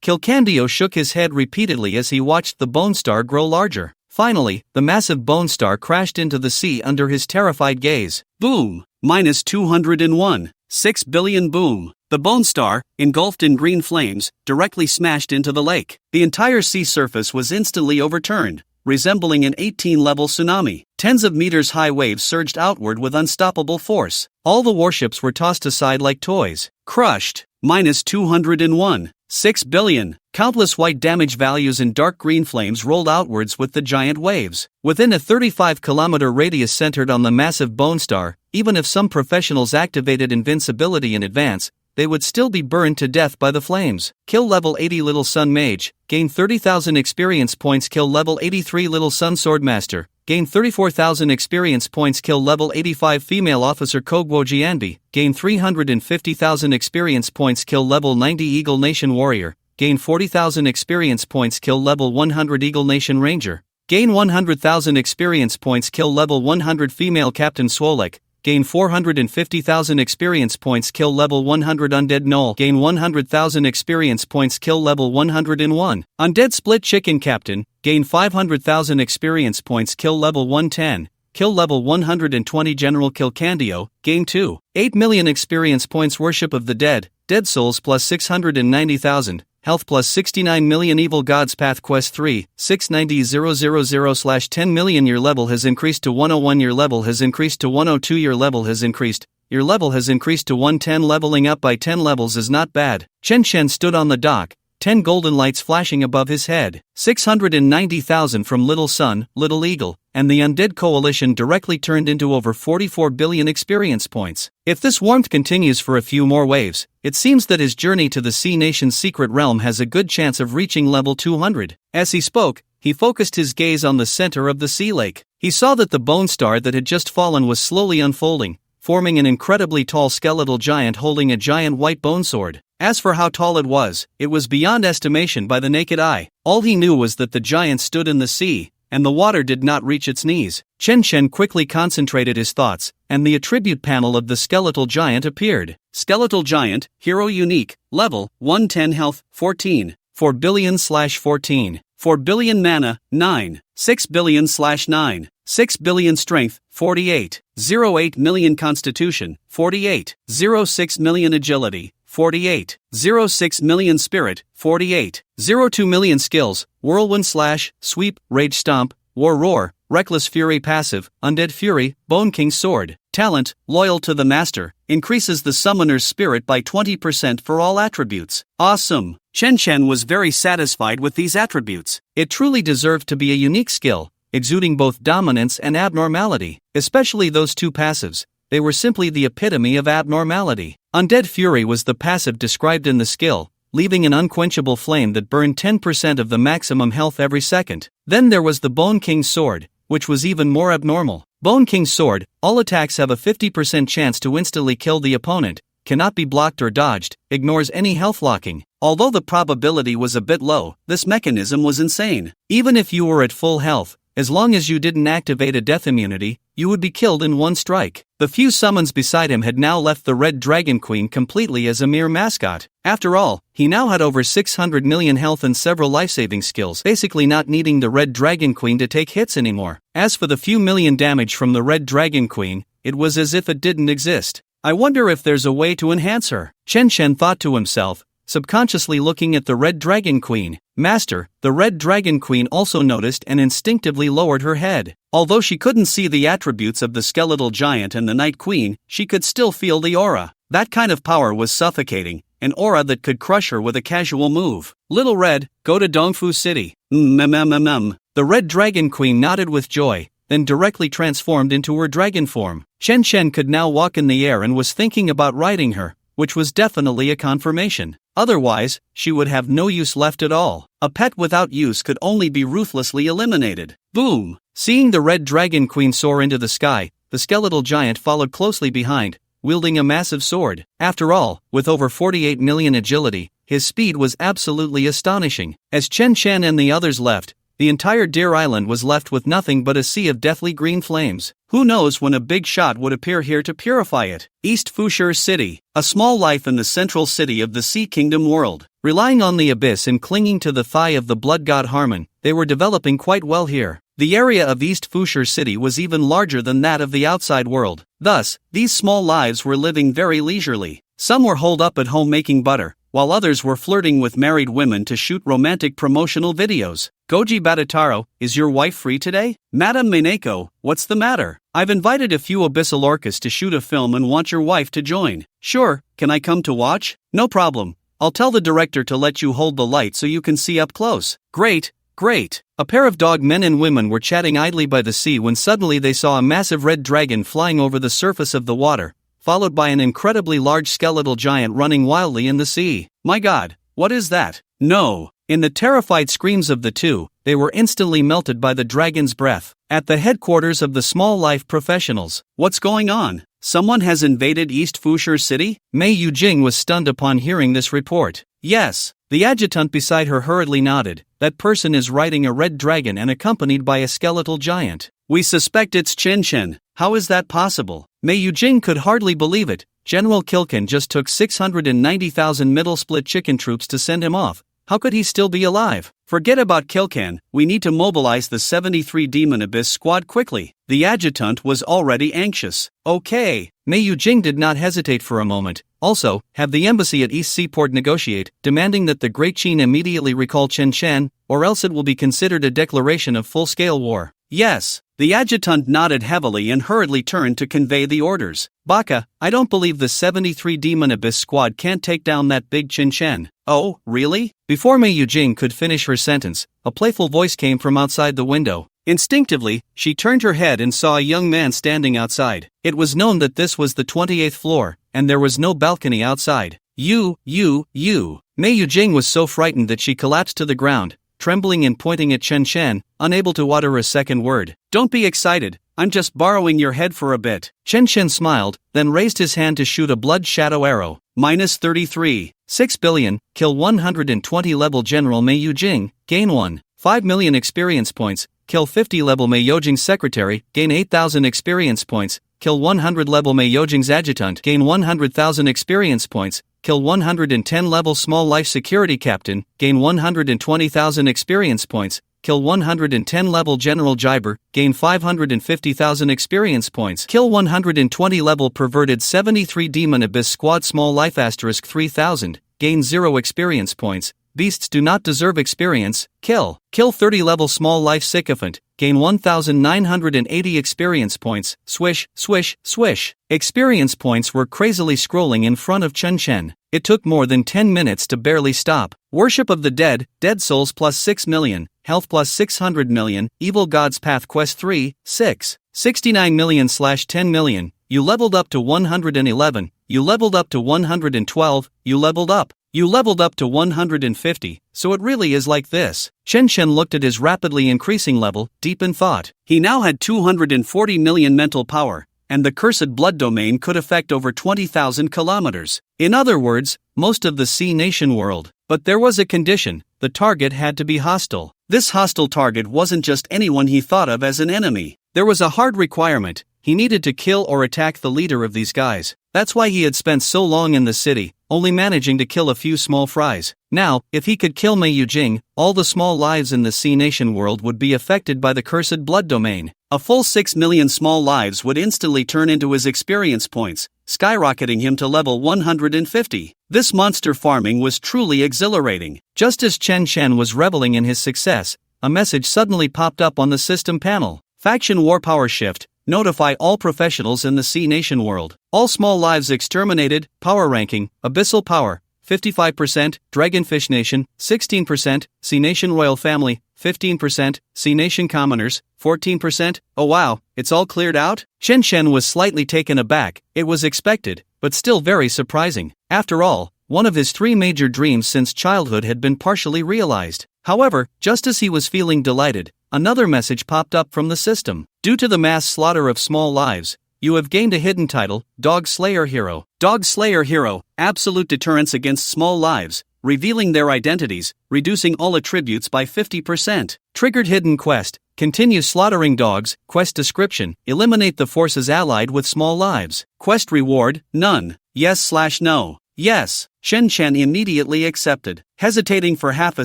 Kilkandio shook his head repeatedly as he watched the bone star grow larger. Finally, the massive bone star crashed into the sea under his terrified gaze. Boom! -201. 6 billion boom. The bone star, engulfed in green flames, directly smashed into the lake. The entire sea surface was instantly overturned, resembling an 18-level tsunami. Tens of meters high waves surged outward with unstoppable force. All the warships were tossed aside like toys. Crushed. -201. 6 billion. Countless white damage values in dark green flames rolled outwards with the giant waves. Within a 35-kilometer radius centered on the massive bone star, even if some professionals activated invincibility in advance, they would still be burned to death by the flames. Kill level 80 Little Sun Mage, gain 30,000 experience points. Kill level 83 Little Sun Swordmaster, gain 34,000 experience points. Kill level 85 Female Officer Kogwo Jianbi, gain 350,000 experience points. Kill level 90 Eagle Nation Warrior, gain 40,000 experience points. Kill level 100 Eagle Nation Ranger, gain 100,000 experience points. Kill level 100 Female Captain Swolek, gain 450,000 experience points. Kill level 100 Undead Knoll, gain 100,000 experience points. Kill level 101 Undead Split Chicken Captain, gain 500,000 experience points. Kill level 110. Kill level 120 General Kilkandio, gain 2.8 million experience points. Worship of the Dead, Dead Souls plus 690,000. Health plus 69 million. Evil Gods Path Quest 3, 690,000/10 million. Your level has increased to 101. Your level has increased to 102. Your level has increased. Your level has increased to 110. Leveling up by 10 levels is not bad. Chen Chen stood on the dock, 10 golden lights flashing above his head, 690,000 from Little Sun, Little Eagle, and the Undead Coalition directly turned into over 44 billion experience points. If this warmth continues for a few more waves, it seems that his journey to the Sea Nation's secret realm has a good chance of reaching level 200. As he spoke, he focused his gaze on the center of the sea lake. He saw that the bone star that had just fallen was slowly unfolding, forming an incredibly tall skeletal giant holding a giant white bone sword. As for how tall it was beyond estimation by the naked eye. All he knew was that the giant stood in the sea, and the water did not reach its knees. Chen Chen quickly concentrated his thoughts, and the attribute panel of the skeletal giant appeared. Skeletal Giant, Hero Unique, Level, 110 Health, 14, 4 billion/14, 4 billion Mana, 9, 6 billion/9, 6 billion Strength, 48, 08 million Constitution, 48, 06 million Agility, 48, 06 million Spirit, 48, 02 million Skills, Whirlwind Slash, Sweep, Rage Stomp, War Roar, Reckless Fury Passive, Undead Fury, Bone King's Sword. Talent, Loyal to the Master, increases the summoner's spirit by 20% for all attributes. Awesome! Chen Chen was very satisfied with these attributes. It truly deserved to be a unique skill, exuding both dominance and abnormality, especially those two passives. They were simply the epitome of abnormality. Undead Fury was the passive described in the skill, leaving an unquenchable flame that burned 10% of the maximum health every second. Then there was the Bone King's Sword, which was even more abnormal. Bone King's Sword, all attacks have a 50% chance to instantly kill the opponent, cannot be blocked or dodged, ignores any health locking. Although the probability was a bit low, this mechanism was insane. Even if you were at full health, as long as you didn't activate a death immunity, you would be killed in one strike. The few summons beside him had now left the Red Dragon Queen completely as a mere mascot. After all, he now had over 600 million health and several life-saving skills, basically not needing the Red Dragon Queen to take hits anymore. As for the few million damage from the Red Dragon Queen, it was as if it didn't exist. I wonder if there's a way to enhance her. Chen Chen thought to himself, subconsciously looking at the Red Dragon Queen. Master, the Red Dragon Queen also noticed and instinctively lowered her head. Although she couldn't see the attributes of the skeletal giant and the Night Queen, she could still feel the aura. That kind of power was suffocating, an aura that could crush her with a casual move. Little Red, go to Dongfu City. The Red Dragon Queen nodded with joy, then directly transformed into her dragon form. Chen Chen could now walk in the air and was thinking about riding her, which was definitely a confirmation. Otherwise, she would have no use left at all. A pet without use could only be ruthlessly eliminated. Boom! Seeing the Red Dragon Queen soar into the sky, the skeletal giant followed closely behind, wielding a massive sword. After all, with over 48 million agility, his speed was absolutely astonishing. As Chen Chen and the others left, the entire Deer Island was left with nothing but a sea of deathly green flames. Who knows when a big shot would appear here to purify it? East Fushur City, a small life in the central city of the Sea Kingdom world. Relying on the abyss and clinging to the thigh of the blood god Harmon, they were developing quite well here. The area of East Fushur City was even larger than that of the outside world. Thus, these small lives were living very leisurely. Some were holed up at home making butter, while others were flirting with married women to shoot romantic promotional videos. Goji Batataro, is your wife free today? Madam Mineko, what's the matter? I've invited a few Abyssal Orcas to shoot a film and want your wife to join. Sure, can I come to watch? No problem. I'll tell the director to let you hold the light so you can see up close. Great. Great. A pair of dog men and women were chatting idly by the sea when suddenly they saw a massive red dragon flying over the surface of the water, followed by an incredibly large skeletal giant running wildly in the sea. My god, what is that? No. In the terrified screams of the two, they were instantly melted by the dragon's breath. At the headquarters of the Small Life Professionals, what's going on? Someone has invaded East Fushur City? Mei Yujing was stunned upon hearing this report. Yes. The adjutant beside her hurriedly nodded. That person is riding a red dragon and accompanied by a skeletal giant. We suspect it's Chen Chen. How is that possible? Mei Yujing could hardly believe it. General Kilkin just took 690,000 middle split chicken troops to send him off. How could he still be alive? Forget about Kilkan, we need to mobilize the 73 Demon Abyss squad quickly. The adjutant was already anxious. Okay. Mei Yujing did not hesitate for a moment. Also, have the embassy at East Seaport negotiate, demanding that the Great Qin immediately recall Chen Chen, or else it will be considered a declaration of full-scale war. Yes. The adjutant nodded heavily and hurriedly turned to convey the orders. Baka, I don't believe the 73 Demon Abyss squad can't take down that big Chin Chen. Oh, really? Before Mei Yujing could finish her sentence, a playful voice came from outside the window. Instinctively, she turned her head and saw a young man standing outside. It was known that this was the 28th floor, and there was no balcony outside. You. Mei Yujing was so frightened that she collapsed to the ground, trembling and pointing at Chen Chen, unable to utter a second word. Don't be excited, I'm just borrowing your head for a bit. Chen Chen smiled, then raised his hand to shoot a blood shadow arrow. -33. 6 billion, kill 120 level General Mei Yujing, gain 1.5 million experience points, kill 50 level Mei Yujing's secretary, gain 8,000 experience points, kill 100 level Mei Yujing's adjutant, gain 100,000 experience points, kill 110 level small life security captain, gain 120,000 experience points, kill 110 level General Jiber, gain 550,000 experience points, kill 120 level perverted 73 Demon Abyss squad small life * 3000, gain 0 experience points. Beasts do not deserve experience. Kill 30 level small life sycophant, gain 1980 experience points. Swish, swish, swish. Experience points were crazily scrolling in front of Chen Chen. It took more than 10 minutes to barely stop. Worship of the Dead, Dead Souls plus 6 million, Health plus 600 million, Evil God's Path Quest 3, 6, 69 million / 10 million. You leveled up to 111, you leveled up to 112, you leveled up to 150, so it really is like this. Chen Chen looked at his rapidly increasing level, deep in thought. He now had 240 million mental power, and the cursed blood domain could affect over 20,000 kilometers. In other words, most of the Sea Nation world. But there was a condition: the target had to be hostile. This hostile target wasn't just anyone he thought of as an enemy. There was a hard requirement: he needed to kill or attack the leader of these guys. That's why he had spent so long in the city, only managing to kill a few small fries. Now, if he could kill Mei Yujing, all the small lives in the Sea Nation world would be affected by the cursed blood domain. A full 6 million small lives would instantly turn into his experience points, skyrocketing him to level 150. This monster farming was truly exhilarating. Just as Chen Chen was reveling in his success, a message suddenly popped up on the system panel. Faction War Power Shift. Notify all professionals in the Sea Nation world. All small lives exterminated. Power ranking: Abyssal Power, 55%, Dragonfish Nation, 16%, Sea Nation Royal Family, 15%, Sea Nation Commoners, 14%. Oh wow, it's all cleared out? Chen Chen was slightly taken aback. It was expected, but still very surprising. After all, one of his 3 major dreams since childhood had been partially realized. However, just as he was feeling delighted, another message popped up from the system. Due to the mass slaughter of small lives, you have gained a hidden title, Dog Slayer Hero. Dog Slayer Hero, absolute deterrence against small lives, revealing their identities, reducing all attributes by 50%. Triggered hidden quest, continue slaughtering dogs. Quest description: eliminate the forces allied with small lives. Quest reward: none. Yes/no. Yes. Chen Chen immediately accepted. Hesitating for half a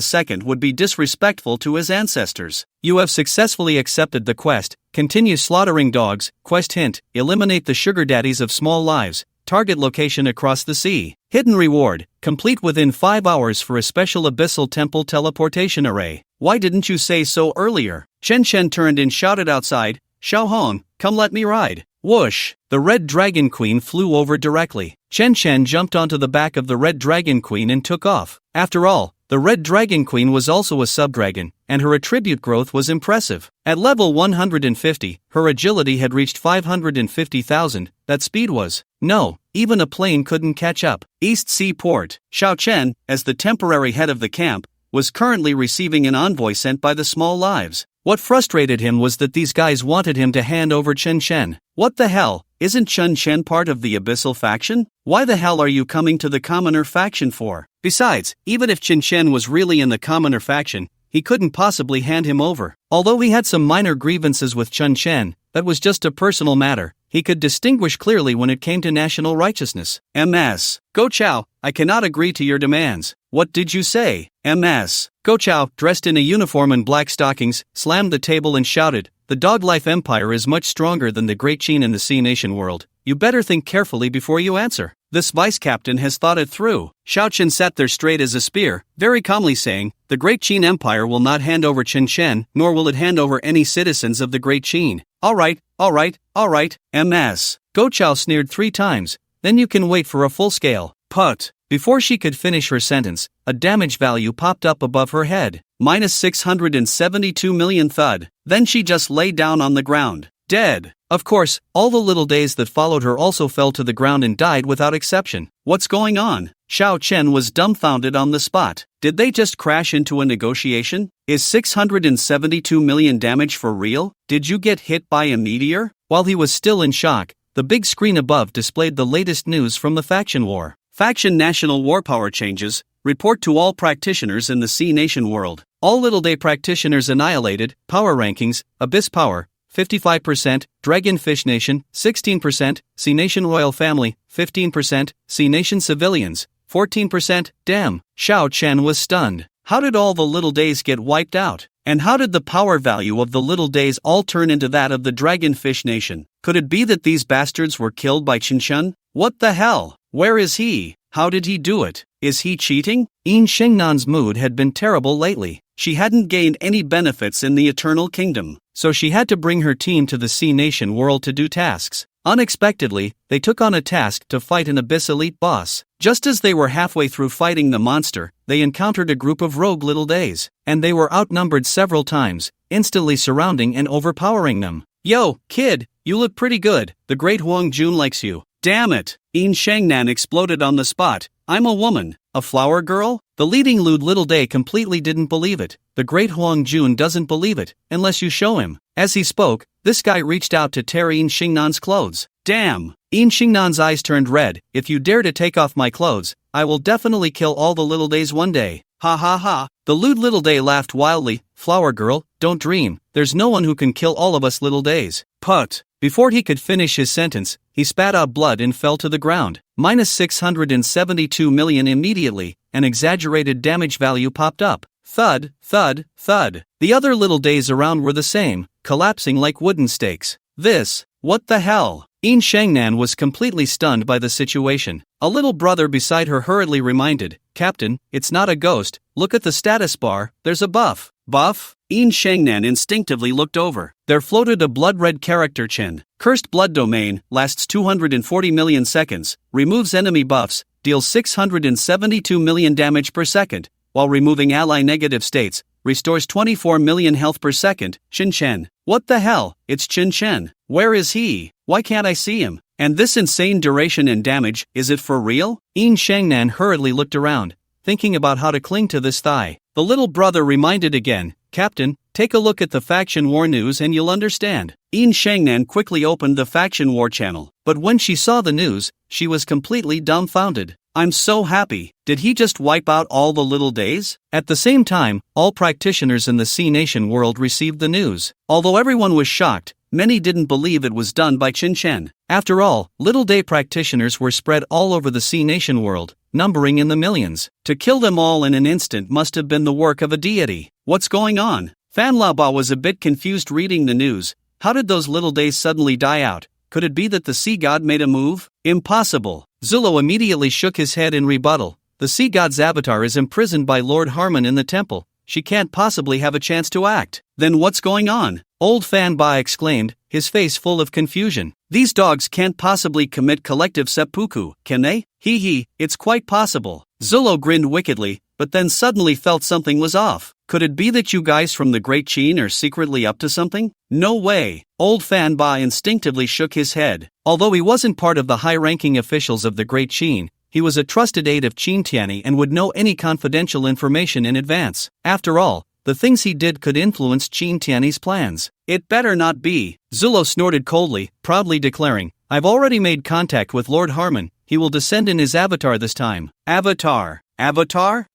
second would be disrespectful to his ancestors. You have successfully accepted the quest. Continue slaughtering dogs. Quest hint: eliminate the sugar daddies of small lives. Target location across the sea. Hidden reward: complete within 5 hours for a special abyssal temple teleportation array. Why didn't you say so earlier? Chen Chen turned and shouted outside, Xiao Hong, come let me ride. Whoosh! The Red Dragon Queen flew over directly. Chen Chen jumped onto the back of the Red Dragon Queen and took off. After all, the Red Dragon Queen was also a subdragon, and her attribute growth was impressive. At level 150, her agility had reached 550,000, that speed was. No, even a plane couldn't catch up. East Sea Port. Xiao Chen, as the temporary head of the camp, was currently receiving an envoy sent by the small lives. What frustrated him was that these guys wanted him to hand over Chen Chen. What the hell, isn't Chen Chen part of the Abyssal faction? Why the hell are you coming to the Commoner faction for? Besides, even if Chen Chen was really in the Commoner faction, he couldn't possibly hand him over. Although he had some minor grievances with Chen Chen, that was just a personal matter. He could distinguish clearly when it came to national righteousness. MS. Go Chao, I cannot agree to your demands. What did you say? MS. Go Chao, dressed in a uniform and black stockings, slammed the table and shouted, the Dog Life Empire is much stronger than the Great Qin in the Sea Nation world. You better think carefully before you answer. This vice captain has thought it through. Xiao Chen sat there straight as a spear, very calmly saying, the Great Qin Empire will not hand over Chen, nor will it hand over any citizens of the Great Qin. Alright, MS. Go Chao sneered 3 times, then you can wait for a full scale. Put. Before she could finish her sentence, a damage value popped up above her head. Minus 672 million thud. Then she just lay down on the ground. Dead. Of course, all the little days that followed her also fell to the ground and died without exception. What's going on? Xiao Chen was dumbfounded on the spot. Did they just crash into a negotiation? Is 672 million damage for real? Did you get hit by a meteor? While he was still in shock, the big screen above displayed the latest news from the faction war. Faction national war power changes. Report to all practitioners in the Sea Nation world. All Little Day practitioners annihilated. Power rankings: Abyss Power 55%, Dragonfish Nation 16%, Sea Nation Royal Family 15%, Sea Nation Civilians 14%. Damn, Xiao Chen was stunned. How did all the Little Days get wiped out? And how did the power value of the Little Days all turn into that of the Dragonfish Nation? Could it be that these bastards were killed by Chen? What the hell? Where is he? How did he do it? Is he cheating? Yin Shengnan's mood had been terrible lately. She hadn't gained any benefits in the Eternal Kingdom, so she had to bring her team to the Sea Nation world to do tasks. Unexpectedly, they took on a task to fight an Abyss Elite boss. Just as they were halfway through fighting the monster, they encountered a group of rogue Little Days, and they were outnumbered several times, instantly surrounding and overpowering them. Yo, kid, you look pretty good. The Great Huang Jun likes you. Damn it! Yin Shangnan exploded on the spot. I'm a woman, a flower girl? The leading lewd Little Day completely didn't believe it. The Great Huang Jun doesn't believe it, unless you show him. As he spoke, this guy reached out to tear Yin Xingnan's clothes. Damn! Yin Xingnan's eyes turned red. If you dare to take off my clothes, I will definitely kill all the Little Days one day. Ha ha ha. The lewd Little Day laughed wildly. Flower girl, don't dream. There's no one who can kill all of us Little Days. Put. Before he could finish his sentence, he spat out blood and fell to the ground. Minus 672 million immediately, an exaggerated damage value popped up. Thud, thud, thud. The other Little Days around were the same, collapsing like wooden stakes. What the hell? Yin Shangnan was completely stunned by the situation. A little brother beside her hurriedly reminded, Captain, it's not a ghost, look at the status bar, there's a buff. Buff? Yin Shangnan instinctively looked over. There floated a blood-red character Chen. Cursed Blood Domain, lasts 240 million seconds, removes enemy buffs, deals 672 million damage per second, while removing ally negative states, restores 24 million health per second. Chen. What the hell? It's Chen. Where is he? Why can't I see him? And this insane duration and damage, is it for real? Yin Shangnan hurriedly looked around, thinking about how to cling to this thigh. The little brother reminded again, Captain, take a look at the faction war news and you'll understand. Yin Shangnan quickly opened the faction war channel, but when she saw the news, she was completely dumbfounded. I'm so happy. Did he just wipe out all the Little Days? At the same time, all practitioners in the Sea Nation world received the news. Although everyone was shocked, many didn't believe it was done by Chen. After all, Little Day practitioners were spread all over the Sea Nation world, numbering in the millions. To kill them all in an instant must have been the work of a deity. What's going on? Fan Laoba was a bit confused reading the news. How did those Little Days suddenly die out? Could it be that the sea god made a move? Impossible. Zullo immediately shook his head in rebuttal. The sea god's avatar is imprisoned by Lord Harmon in the temple. She can't possibly have a chance to act. Then what's going on? Old Fan Ba exclaimed, his face full of confusion. These dogs can't possibly commit collective seppuku, can they? Hee, it's quite possible. Zullo grinned wickedly, but then suddenly felt something was off. Could it be that you guys from the Great Qin are secretly up to something? No way. Old Fan Ba instinctively shook his head. Although he wasn't part of the high-ranking officials of the Great Qin, he was a trusted aide of Qin Tianyi and would know any confidential information in advance. After all, the things he did could influence Qin Tianyi's plans. It better not be. Zullo snorted coldly, proudly declaring, I've already made contact with Lord Harmon. He will descend in his avatar this time. Avatar?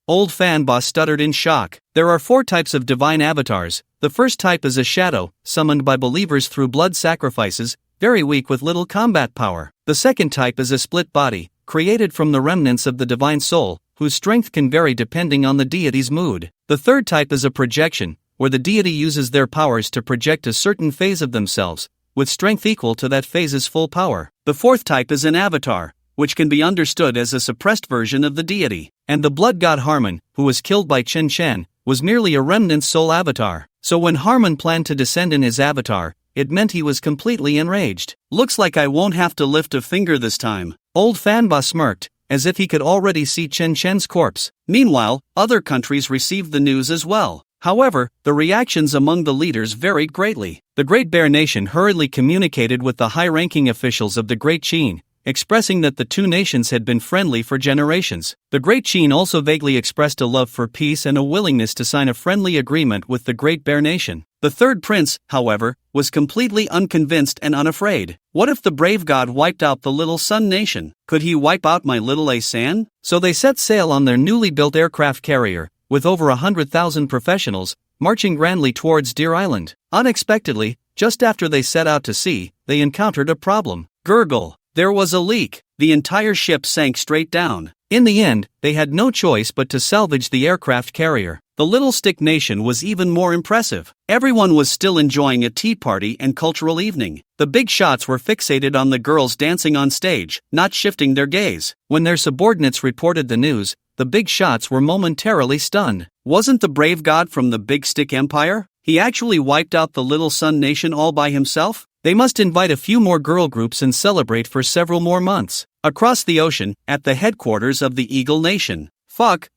Old Fan Ba stuttered in shock. There are 4 types of divine avatars. The first type is a shadow, summoned by believers through blood sacrifices, very weak with little combat power. The second type is a split body, created from the remnants of the divine soul, whose strength can vary depending on the deity's mood. The third type is a projection, where the deity uses their powers to project a certain phase of themselves, with strength equal to that phase's full power. The fourth type is an avatar, which can be understood as a suppressed version of the deity. And the blood god Harmon, who was killed by Chen Chen, was merely a remnant soul avatar. So when Harmon planned to descend in his avatar, it meant he was completely enraged. Looks like I won't have to lift a finger this time. Old Fanba smirked, as if he could already see Chen Chen's corpse. Meanwhile, other countries received the news as well. However, the reactions among the leaders varied greatly. The Great Bear Nation hurriedly communicated with the high-ranking officials of the Great Qin, expressing that the two nations had been friendly for generations. The Great Qin also vaguely expressed a love for peace and a willingness to sign a friendly agreement with the Great Bear Nation. The third prince, however, was completely unconvinced and unafraid. What if the brave god wiped out the Little Sun Nation? Could he wipe out my little Asan? So they set sail on their newly built aircraft carrier, with over 100,000 professionals, marching grandly towards Deer Island. Unexpectedly, just after they set out to sea, they encountered a problem. Gurgle. There was a leak. The entire ship sank straight down. In the end, they had no choice but to salvage the aircraft carrier. The Little Stick Nation was even more impressive. Everyone was still enjoying a tea party and cultural evening. The big shots were fixated on the girls dancing on stage, not shifting their gaze. When their subordinates reported the news, the big shots were momentarily stunned. Wasn't the brave god from the Big Stick Empire? He actually wiped out the Little Sun Nation all by himself? They must invite a few more girl groups and celebrate for several more months. Across the ocean, at the headquarters of the Eagle Nation. Fuck.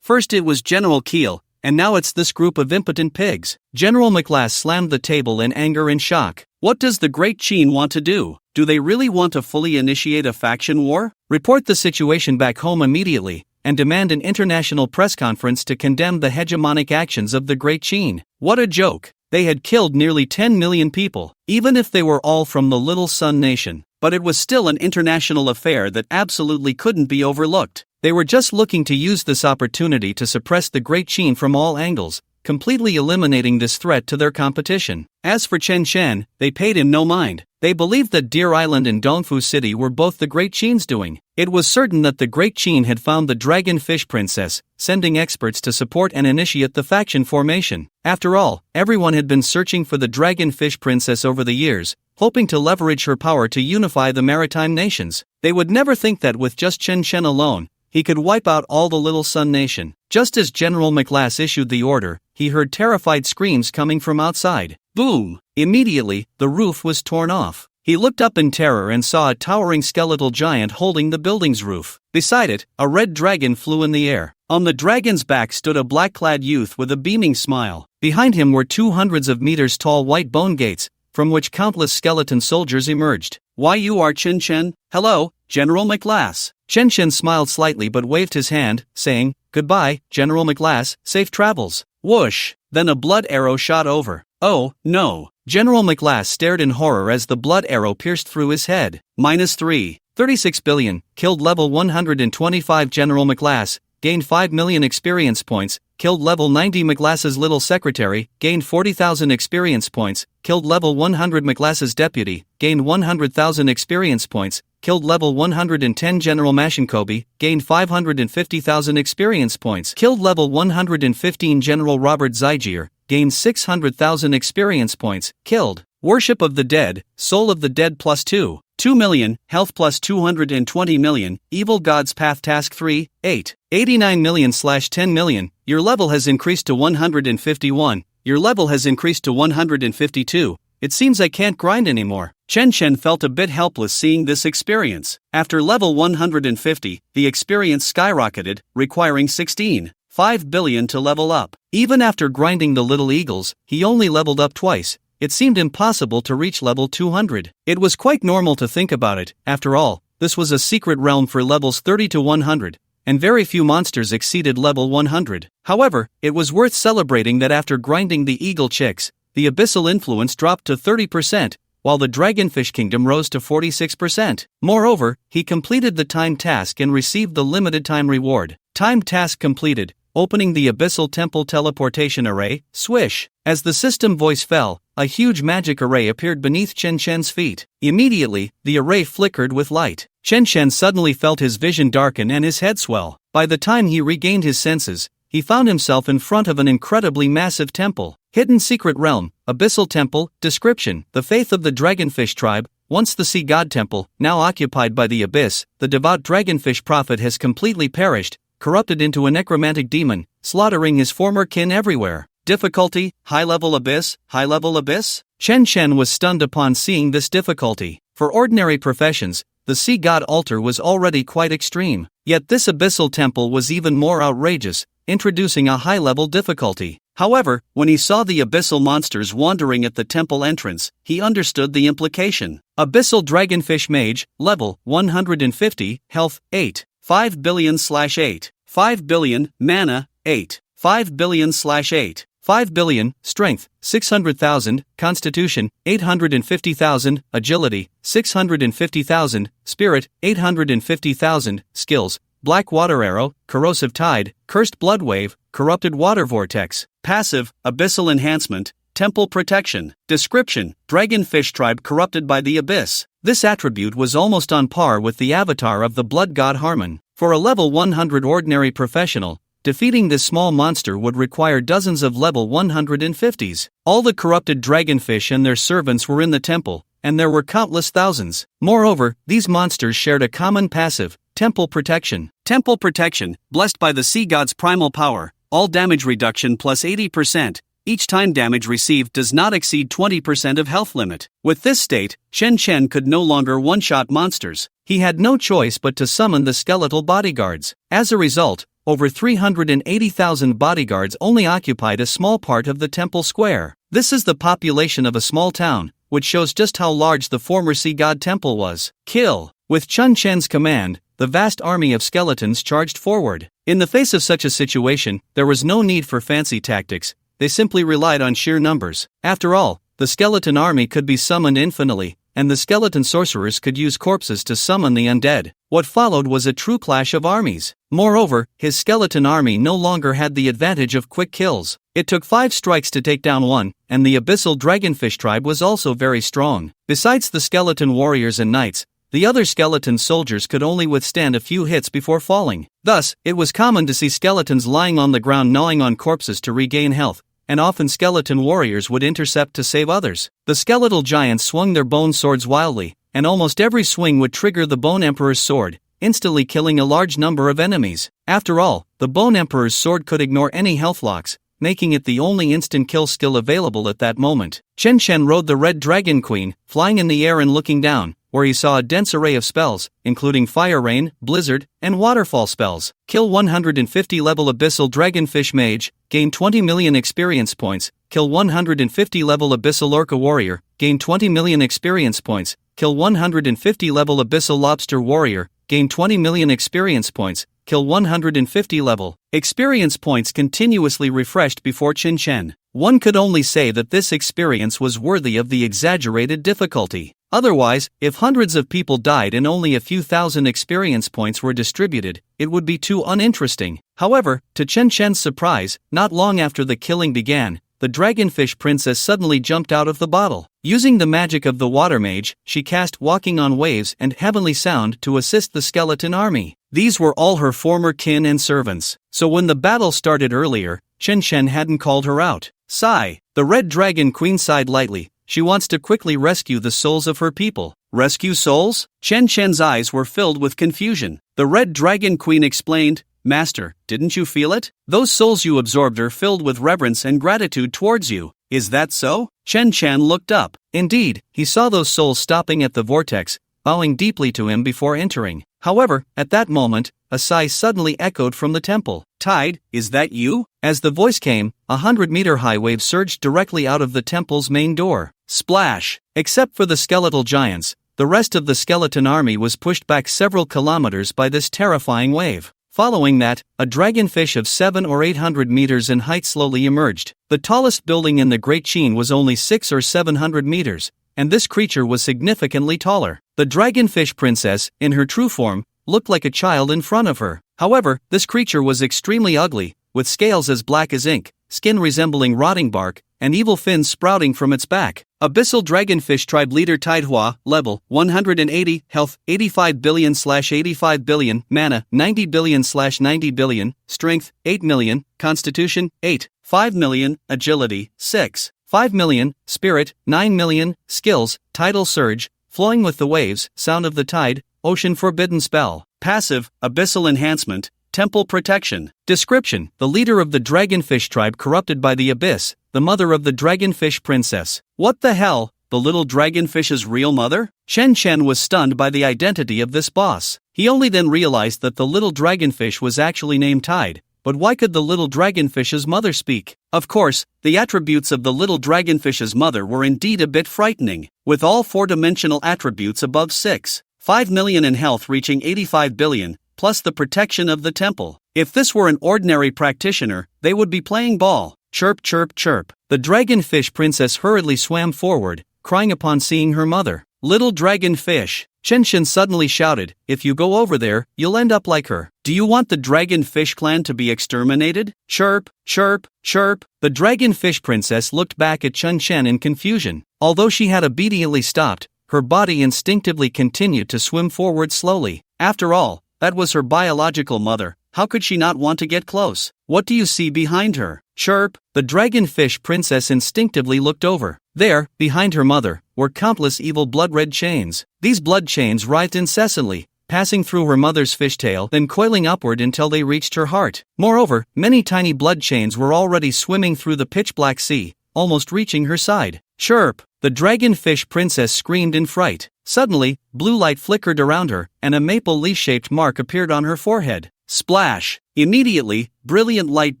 First it was General Keel, and now it's this group of impotent pigs. General McLass slammed the table in anger and shock. What does the Great Qin want to do? Do they really want to fully initiate a faction war? Report the situation back home immediately, and demand an international press conference to condemn the hegemonic actions of the Great Qin. What a joke. They had killed nearly 10 million people, even if they were all from the Little Sun Nation. But it was still an international affair that absolutely couldn't be overlooked. They were just looking to use this opportunity to suppress the Great Qin from all angles, completely eliminating this threat to their competition. As for Chen Chen, they paid him no mind. They believed that Deer Island and Dongfu City were both the Great Qin's doing. It was certain that the Great Qin had found the Dragonfish Princess, sending experts to support and initiate the faction formation. After all, everyone had been searching for the Dragonfish Princess over the years, hoping to leverage her power to unify the maritime nations. They would never think that with just Chen Chen alone, he could wipe out all the Little Sun Nation. Just as General McLass issued the order, he heard terrified screams coming from outside. Boom! Immediately, the roof was torn off. He looked up in terror and saw a towering skeletal giant holding the building's roof. Beside it, a red dragon flew in the air. On the dragon's back stood a black-clad youth with a beaming smile. Behind him were 200 of meters tall white bone gates, from which countless skeleton soldiers emerged. Why you are Chen Chen? Hello, General McLass. Chen Chen smiled slightly but waved his hand, saying, "Goodbye, General McLass, safe travels." Whoosh! Then a blood arrow shot over. Oh, no. General McLass stared in horror as the blood arrow pierced through his head. -3. 36 billion, killed level 125 General McLass, gained 5 million experience points, killed level 90 McLass's little secretary, gained 40,000 experience points, killed level 100 McLass's deputy, gained 100,000 experience points, killed level 110 General Mashinkobi, gained 550,000 experience points, killed level 115 General Robert Zygier, gained 600,000 experience points, killed Worship of the Dead, Soul of the Dead +2, 2 million, Health +220 million, Evil God's Path Task 3, 8, 89 million/10 million, your level has increased to 151, your level has increased to 152, it seems I can't grind anymore. Chen Chen felt a bit helpless seeing this experience. After level 150, the experience skyrocketed, requiring 16.5 billion to level up. Even after grinding the Little Eagles, he only leveled up twice. It seemed impossible to reach level 200. It was quite normal to think about it. After all, this was a secret realm for levels 30 to 100, and very few monsters exceeded level 100. However, it was worth celebrating that after grinding the Eagle Chicks, the abyssal influence dropped to 30%, while the Dragonfish Kingdom rose to 46%. Moreover, he completed the timed task and received the limited time reward. Timed task completed, opening the Abyssal Temple Teleportation Array, swish. As the system voice fell, a huge magic array appeared beneath Chen Chen's feet. Immediately, the array flickered with light. Chen Chen suddenly felt his vision darken and his head swell. By the time he regained his senses, he found himself in front of an incredibly massive temple. Hidden Secret Realm, Abyssal Temple, Description. The faith of the Dragonfish tribe, once the sea god temple, now occupied by the abyss, the devout dragonfish prophet has completely perished, corrupted into a necromantic demon, slaughtering his former kin everywhere. Difficulty, high-level abyss, high-level abyss? Chen Chen was stunned upon seeing this difficulty. For ordinary professions, the sea god altar was already quite extreme. Yet this abyssal temple was even more outrageous, introducing a high-level difficulty. However, when he saw the abyssal monsters wandering at the temple entrance, he understood the implication. Abyssal Dragonfish Mage, level 150, health 8, 5 billion/8, 5 billion, mana 8, 5 billion/8, 5 billion, strength 600,000, constitution 850,000, agility 650,000, spirit 850,000, skills Black Water Arrow, Corrosive Tide, Cursed Blood Wave, Corrupted Water Vortex. Passive, Abyssal Enhancement, Temple Protection. Description, Dragonfish tribe corrupted by the abyss. This attribute was almost on par with the avatar of the blood god Harmon. For a level 100 ordinary professional, defeating this small monster would require dozens of level 150s. All the corrupted dragonfish and their servants were in the temple, and there were countless thousands. Moreover, these monsters shared a common passive, Temple Protection. Temple Protection, blessed by the sea god's primal power, all damage reduction plus 80%, each time damage received does not exceed 20% of health limit. With this state, Chen Chen could no longer one-shot monsters. He had no choice but to summon the skeletal bodyguards. As a result, over 380,000 bodyguards only occupied a small part of the temple square. This is the population of a small town, which shows just how large the former sea god temple was. Kill! With Chen Chen's command, the vast army of skeletons charged forward. In the face of such a situation, there was no need for fancy tactics, they simply relied on sheer numbers. After all, the skeleton army could be summoned infinitely, and the skeleton sorcerers could use corpses to summon the undead. What followed was a true clash of armies. Moreover, his skeleton army no longer had the advantage of quick kills. It took 5 strikes to take down one, and the abyssal dragonfish tribe was also very strong. Besides the skeleton warriors and knights, the other skeleton soldiers could only withstand a few hits before falling. Thus, it was common to see skeletons lying on the ground gnawing on corpses to regain health, and often skeleton warriors would intercept to save others. The skeletal giants swung their bone swords wildly, and almost every swing would trigger the Bone Emperor's sword, instantly killing a large number of enemies. After all, the Bone Emperor's sword could ignore any health locks, making it the only instant kill skill available at that moment. Chen Chen rode the Red Dragon Queen, flying in the air and looking down, where he saw a dense array of spells, including Fire Rain, Blizzard, and Waterfall spells. Kill 150 level Abyssal Dragonfish Mage, gain 20 million experience points. Kill 150 level Abyssal Orca Warrior, gain 20 million experience points. Kill 150 level Abyssal Lobster Warrior, gain 20 million experience points. Kill 150 level. Experience points continuously refreshed before Chen Chen. One could only say that this experience was worthy of the exaggerated difficulty. Otherwise, if hundreds of people died and only a few thousand experience points were distributed, it would be too uninteresting. However, to Chen Chen's surprise, not long after the killing began, the dragonfish princess suddenly jumped out of the bottle. Using the magic of the water mage, she cast Walking on Waves and Heavenly Sound to assist the skeleton army. These were all her former kin and servants, so when the battle started earlier, Chen Chen hadn't called her out. Sigh. The Red Dragon Queen sighed lightly. She wants to quickly rescue the souls of her people. Rescue souls? Chen Chen's eyes were filled with confusion. The Red Dragon Queen explained, Master, didn't you feel it? Those souls you absorbed are filled with reverence and gratitude towards you. Is that so? Chen Chen looked up. Indeed, he saw those souls stopping at the vortex, bowing deeply to him before entering. However, at that moment, a sigh suddenly echoed from the temple. Tide, is that you? As the voice came, 100-meter-high wave surged directly out of the temple's main door. Splash! Except for the skeletal giants, the rest of the skeleton army was pushed back several kilometers by this terrifying wave. Following that, a dragonfish of 700 or 800 meters in height slowly emerged. The tallest building in the Great Chain was only 600 or 700 meters, and this creature was significantly taller. The dragonfish princess, in her true form, looked like a child in front of her. However, this creature was extremely ugly, with scales as black as ink, skin resembling rotting bark, and evil fins sprouting from its back. Abyssal Dragonfish Tribe Leader Tidehua, Level 180, Health 85 billion/85 billion, Mana 90 billion/90 billion, Strength 8 million, Constitution 8, 5 million, Agility 6, 5 million, Spirit 9 million, Skills, Tidal Surge, Flowing with the Waves, Sound of the Tide, Ocean Forbidden Spell. Passive, Abyssal Enhancement, Temple Protection. Description: the leader of the Dragonfish tribe corrupted by the Abyss, the mother of the Dragonfish princess. What the hell? The little dragonfish's real mother? Chen Chen was stunned by the identity of this boss. He only then realized that the little dragonfish was actually named Tide. But why could the little dragonfish's mother speak? Of course, the attributes of the little dragonfish's mother were indeed a bit frightening, with all four-dimensional attributes above 5 million in health reaching 85 billion, plus the protection of the temple. If this were an ordinary practitioner, they would be playing ball. Chirp chirp chirp. The dragonfish princess hurriedly swam forward, crying upon seeing her mother. Little dragonfish, Chen Chen suddenly shouted, if you go over there, you'll end up like her. Do you want the dragonfish clan to be exterminated? Chirp, chirp, chirp. The dragonfish princess looked back at Chen Chen in confusion. Although she had obediently stopped, her body instinctively continued to swim forward slowly. After all, that was her biological mother. How could she not want to get close? What do you see behind her? Chirp. The dragonfish princess instinctively looked over. There, behind her mother, were countless evil blood-red chains. These blood chains writhed incessantly, passing through her mother's fishtail, then coiling upward until they reached her heart. Moreover, many tiny blood chains were already swimming through the pitch-black sea, almost reaching her side. Chirp. The dragonfish princess screamed in fright. Suddenly, blue light flickered around her, and a maple leaf-shaped mark appeared on her forehead. Splash! Immediately, brilliant light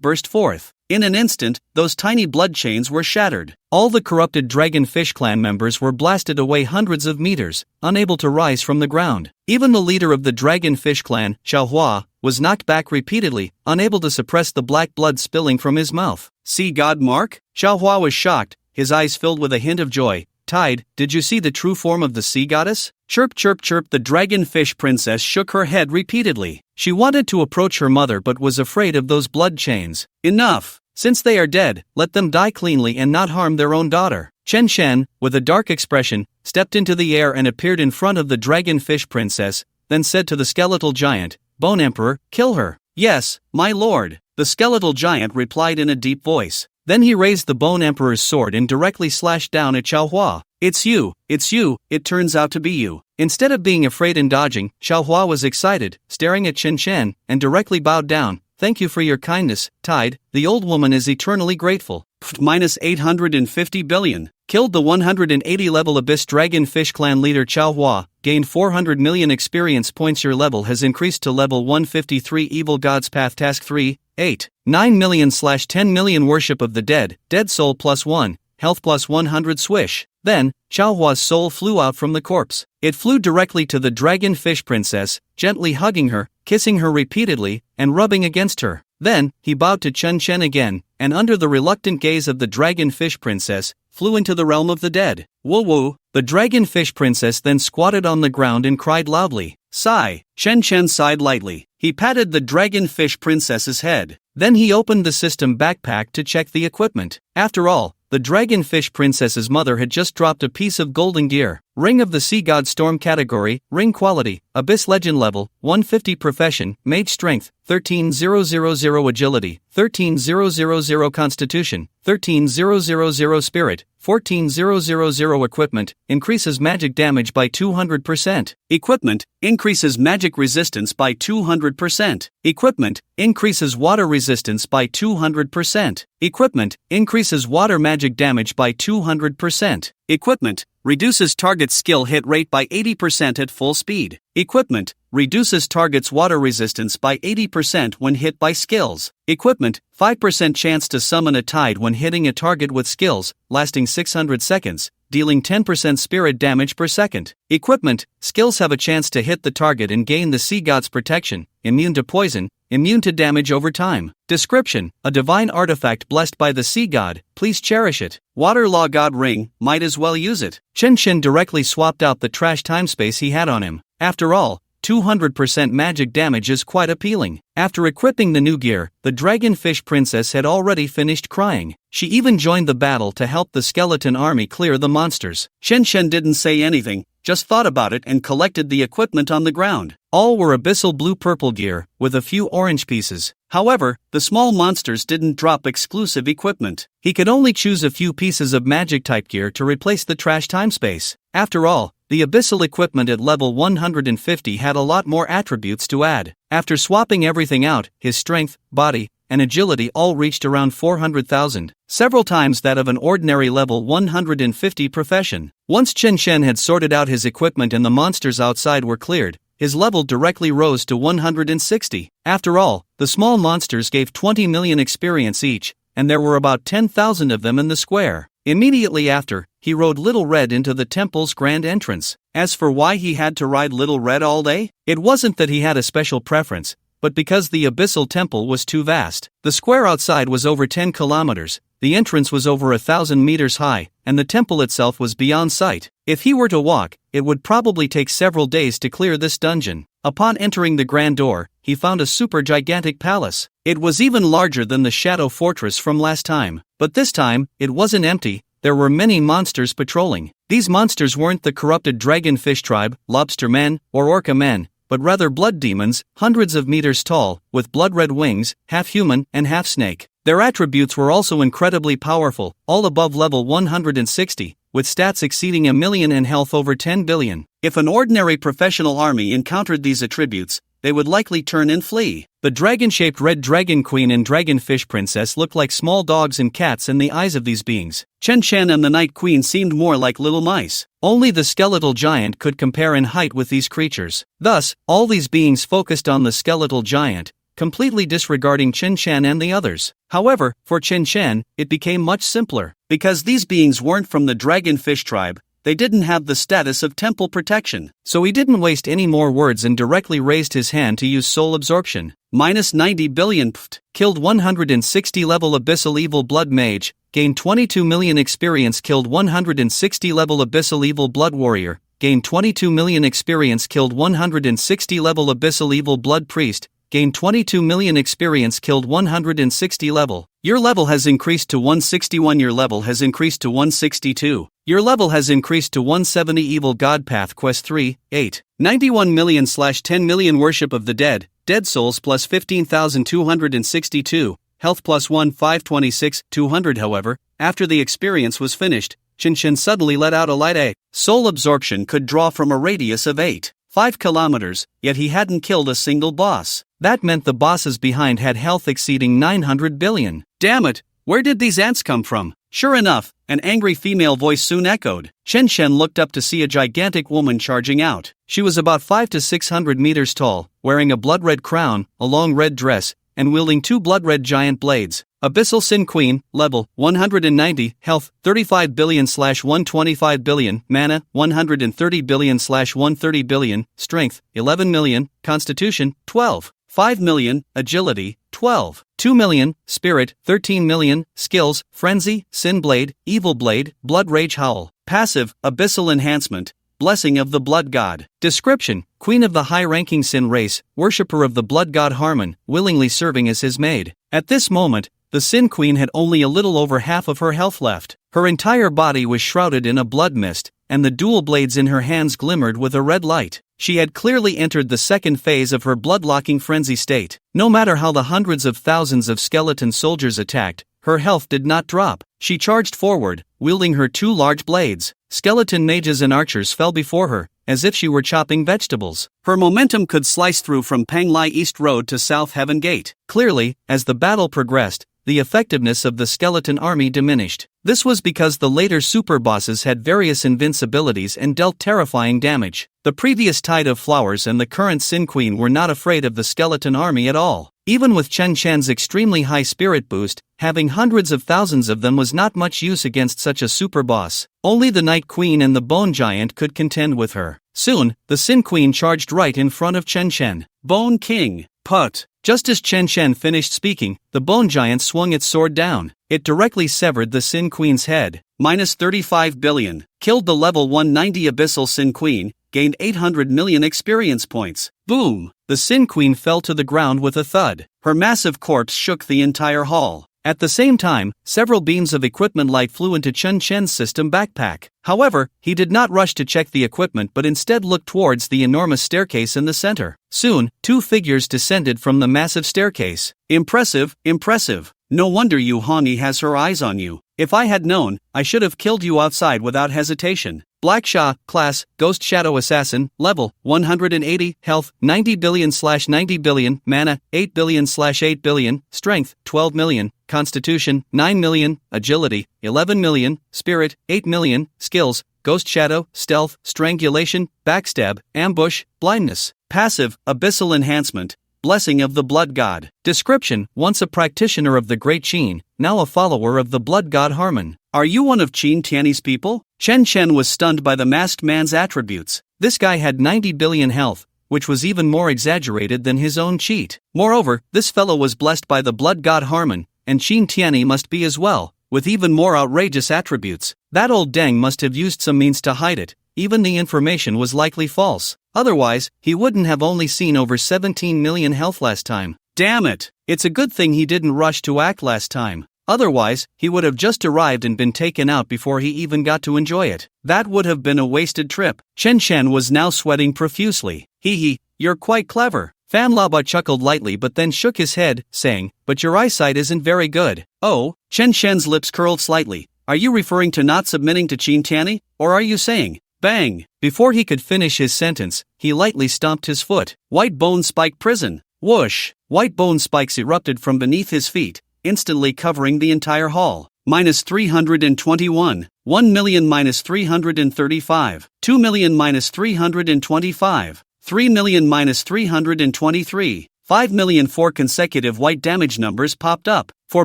burst forth. In an instant, those tiny blood chains were shattered. All the corrupted Dragonfish clan members were blasted away hundreds of meters, unable to rise from the ground. Even the leader of the Dragonfish clan, Xiaohua, was knocked back repeatedly, unable to suppress the black blood spilling from his mouth. See God mark? Xiaohua was shocked, his eyes filled with a hint of joy. Tide, did you see the true form of the sea goddess? Chirp chirp chirp. The dragonfish princess shook her head repeatedly. She wanted to approach her mother but was afraid of those blood chains. Enough! Since they are dead, let them die cleanly and not harm their own daughter. Chen Shen, with a dark expression, stepped into the air and appeared in front of the dragonfish princess, then said to the skeletal giant, Bone Emperor, kill her. Yes, my lord. The skeletal giant replied in a deep voice. Then he raised the Bone Emperor's sword and directly slashed down at Xiaohua. It's you, it turns out to be you. Instead of being afraid and dodging, Xiaohua was excited, staring at Chen Shen, and directly bowed down. Thank you for your kindness, Tide. The old woman is eternally grateful. Minus 850 billion. Killed the 180 level Abyss Dragonfish clan leader Xiaohua. Gained 400 million experience points. Your level has increased to level 153. Evil God's Path Task 3, 8. 9 million/10 million Worship of the Dead. Dead Soul +1. Health +100 swish. Then, Xiaohua's soul flew out from the corpse. It flew directly to the dragonfish princess, gently hugging her, kissing her repeatedly, and rubbing against her. Then, he bowed to Chen Chen again, and under the reluctant gaze of the dragonfish princess, flew into the realm of the dead. Woo woo! The dragonfish princess then squatted on the ground and cried loudly. Sigh. Chen Chen sighed lightly. He patted the dragonfish princess's head. Then he opened the system backpack to check the equipment. After all, the dragonfish princess's mother had just dropped a piece of golden gear. Ring of the Sea God Storm category, Ring quality, Abyss Legend level, 150 profession, Mage strength, 13,000 agility, 13,000 constitution, 13,000 spirit, 14,000 equipment, increases magic damage by 200%. Equipment, increases magic resistance by 200%. Equipment, increases water resistance by 200%. Equipment, increases water magic damage by 200%. Equipment, reduces target's skill hit rate by 80% at full speed. Equipment, reduces target's water resistance by 80% when hit by skills. Equipment, 5% chance to summon a tide when hitting a target with skills, lasting 600 seconds, dealing 10% spirit damage per second. Equipment, skills have a chance to hit the target and gain the sea god's protection, immune to poison, immune to damage over time. Description, a divine artifact blessed by the sea god, please cherish it. Water Law God Ring, might as well use it. Chen Chen directly swapped out the trash time space he had on him. After all, 200% magic damage is quite appealing. After equipping the new gear, the Dragonfish Princess had already finished crying. She even joined the battle to help the skeleton army clear the monsters. Chen Chen didn't say anything, just thought about it and collected the equipment on the ground. All were abyssal blue-purple gear, with a few orange pieces. However, the small monsters didn't drop exclusive equipment. He could only choose a few pieces of magic-type gear to replace the trash time space. After all, the abyssal equipment at level 150 had a lot more attributes to add. After swapping everything out, his strength, body, and agility all reached around 400,000, several times that of an ordinary level 150 profession. Once Chen Chen had sorted out his equipment and the monsters outside were cleared, his level directly rose to 160. After all, the small monsters gave 20 million experience each, and there were about 10,000 of them in the square. Immediately after, he rode Little Red into the temple's grand entrance. As for why he had to ride Little Red all day, it wasn't that he had a special preference, but because the abyssal temple was too vast. The square outside was over 10 kilometers, the entrance was over 1,000 meters high, and the temple itself was beyond sight. If he were to walk, it would probably take several days to clear this dungeon. Upon entering the grand door, he found a super gigantic palace. It was even larger than the Shadow Fortress from last time. But this time, it wasn't empty. There were many monsters patrolling. These monsters weren't the corrupted dragonfish tribe, lobster men, or orca men, but rather blood demons, hundreds of meters tall, with blood-red wings, half human and half snake. Their attributes were also incredibly powerful, all above level 160, with stats exceeding 1 million and health over 10 billion. If an ordinary professional army encountered these attributes, they would likely turn and flee. The dragon-shaped red dragon queen and dragonfish princess looked like small dogs and cats in the eyes of these beings. Chen Chen and the night queen seemed more like little mice. Only the skeletal giant could compare in height with these creatures. Thus, all these beings focused on the skeletal giant, completely disregarding Chen Chen and the others. However, for Chen Chen, it became much simpler. Because these beings weren't from the dragonfish tribe, they didn't have the status of temple protection. So he didn't waste any more words and directly raised his hand to use soul absorption. Minus 90 billion pft. Killed 160 level abyssal evil blood mage, gained 22 million experience. Killed 160 level abyssal evil blood warrior, gained 22 million experience. Killed 160 level abyssal evil blood priest, gained 22 million experience. Killed 160 level. Your level has increased to 161. Your level has increased to 162. Your level has increased to 170. Evil God Path Quest 3, 8. 91 million/10 million Worship of the Dead, Dead Souls plus 15,262, Health plus 1 526, 200. However, after the experience was finished, Chen Chen suddenly let out a light A. Soul absorption could draw from a radius of 5 kilometers, yet he hadn't killed a single boss. That meant the bosses behind had health exceeding 900 billion. Damn it, where did these ants come from? Sure enough, an angry female voice soon echoed. Chen Chen looked up to see a gigantic woman charging out. She was about 500 to 600 meters tall, wearing a blood-red crown, a long red dress, and wielding 2 blood-red giant blades. Abyssal Sin Queen, level 190, health 35 billion/125 billion, mana 130 billion/130 billion, strength 11 million, constitution 12, 5 million, agility 12, 2 million, spirit 13 million, skills frenzy, sin blade, evil blade, blood rage howl. Passive, abyssal enhancement, blessing of the blood god. Description: Queen of the high-ranking Sin race, worshipper of the blood god Harmon, willingly serving as his maid. At this moment, the Sin Queen had only a little over half of her health left. Her entire body was shrouded in a blood mist, and the dual blades in her hands glimmered with a red light. She had clearly entered the second phase of her blood-locking frenzy state. No matter how the hundreds of thousands of skeleton soldiers attacked, her health did not drop. She charged forward, wielding her 2 large blades. Skeleton mages and archers fell before her, as if she were chopping vegetables. Her momentum could slice through from Panglai East Road to South Heaven Gate. Clearly, as the battle progressed, the effectiveness of the skeleton army diminished. This was because the later super bosses had various invincibilities and dealt terrifying damage. The previous Tide of Flowers and the current Sin Queen were not afraid of the skeleton army at all. Even with Chen Chen's extremely high spirit boost, having hundreds of thousands of them was not much use against such a super boss. Only the Night Queen and the Bone Giant could contend with her. Soon, the Sin Queen charged right in front of Chen Chen. Bone King, put. Just as Chen Chen finished speaking, the Bone Giant swung its sword down. It directly severed the Sin Queen's head. Minus 35 billion. Killed the level 190 Abyssal Sin Queen, gained 800 million experience points. Boom! The Sin Queen fell to the ground with a thud. Her massive corpse shook the entire hall. At the same time, several beams of equipment light flew into Chen Chen's system backpack. However, he did not rush to check the equipment but instead looked towards the enormous staircase in the center. Soon, two figures descended from the massive staircase. Impressive, impressive. No wonder Yu Honi has her eyes on you. If I had known, I should have killed you outside without hesitation. Black Sha, Class, Ghost Shadow Assassin, Level, 180, Health, 90 billion/90 billion, Mana, 8 billion/8 billion, Strength, 12 million, Constitution, 9 million, Agility, 11 million, Spirit, 8 million, Skills, Ghost Shadow, Stealth, Strangulation, Backstab, Ambush, Blindness. Passive, Abyssal Enhancement, Blessing of the Blood God. Description: once a practitioner of the Great Qin, now a follower of the Blood God Harmon. Are you one of Qin Tiany's people? Chen Chen was stunned by the masked man's attributes. This guy had 90 billion health, which was even more exaggerated than his own cheat. Moreover, this fellow was blessed by the Blood God Harmon, and Qin Tiany must be as well, with even more outrageous attributes. That old Deng must have used some means to hide it. Even the information was likely false. Otherwise, he wouldn't have only seen over 17 million health last time. Damn it! It's a good thing he didn't rush to act last time. Otherwise, he would have just arrived and been taken out before he even got to enjoy it. That would have been a wasted trip. Chen Chen was now sweating profusely. Hee, you're quite clever. Fan Laba chuckled lightly but then shook his head, saying, but your eyesight isn't very good. Oh? Chen Chen's lips curled slightly. Are you referring to not submitting to Qin Tiany? Or are you saying, bang? Before he could finish his sentence, he lightly stomped his foot. White bone spike prison. Whoosh! White bone spikes erupted from beneath his feet, instantly covering the entire hall. -321, 1 million -335, 2 million -325, 3 million -323, 5 million. 4 consecutive white damage numbers popped up. 4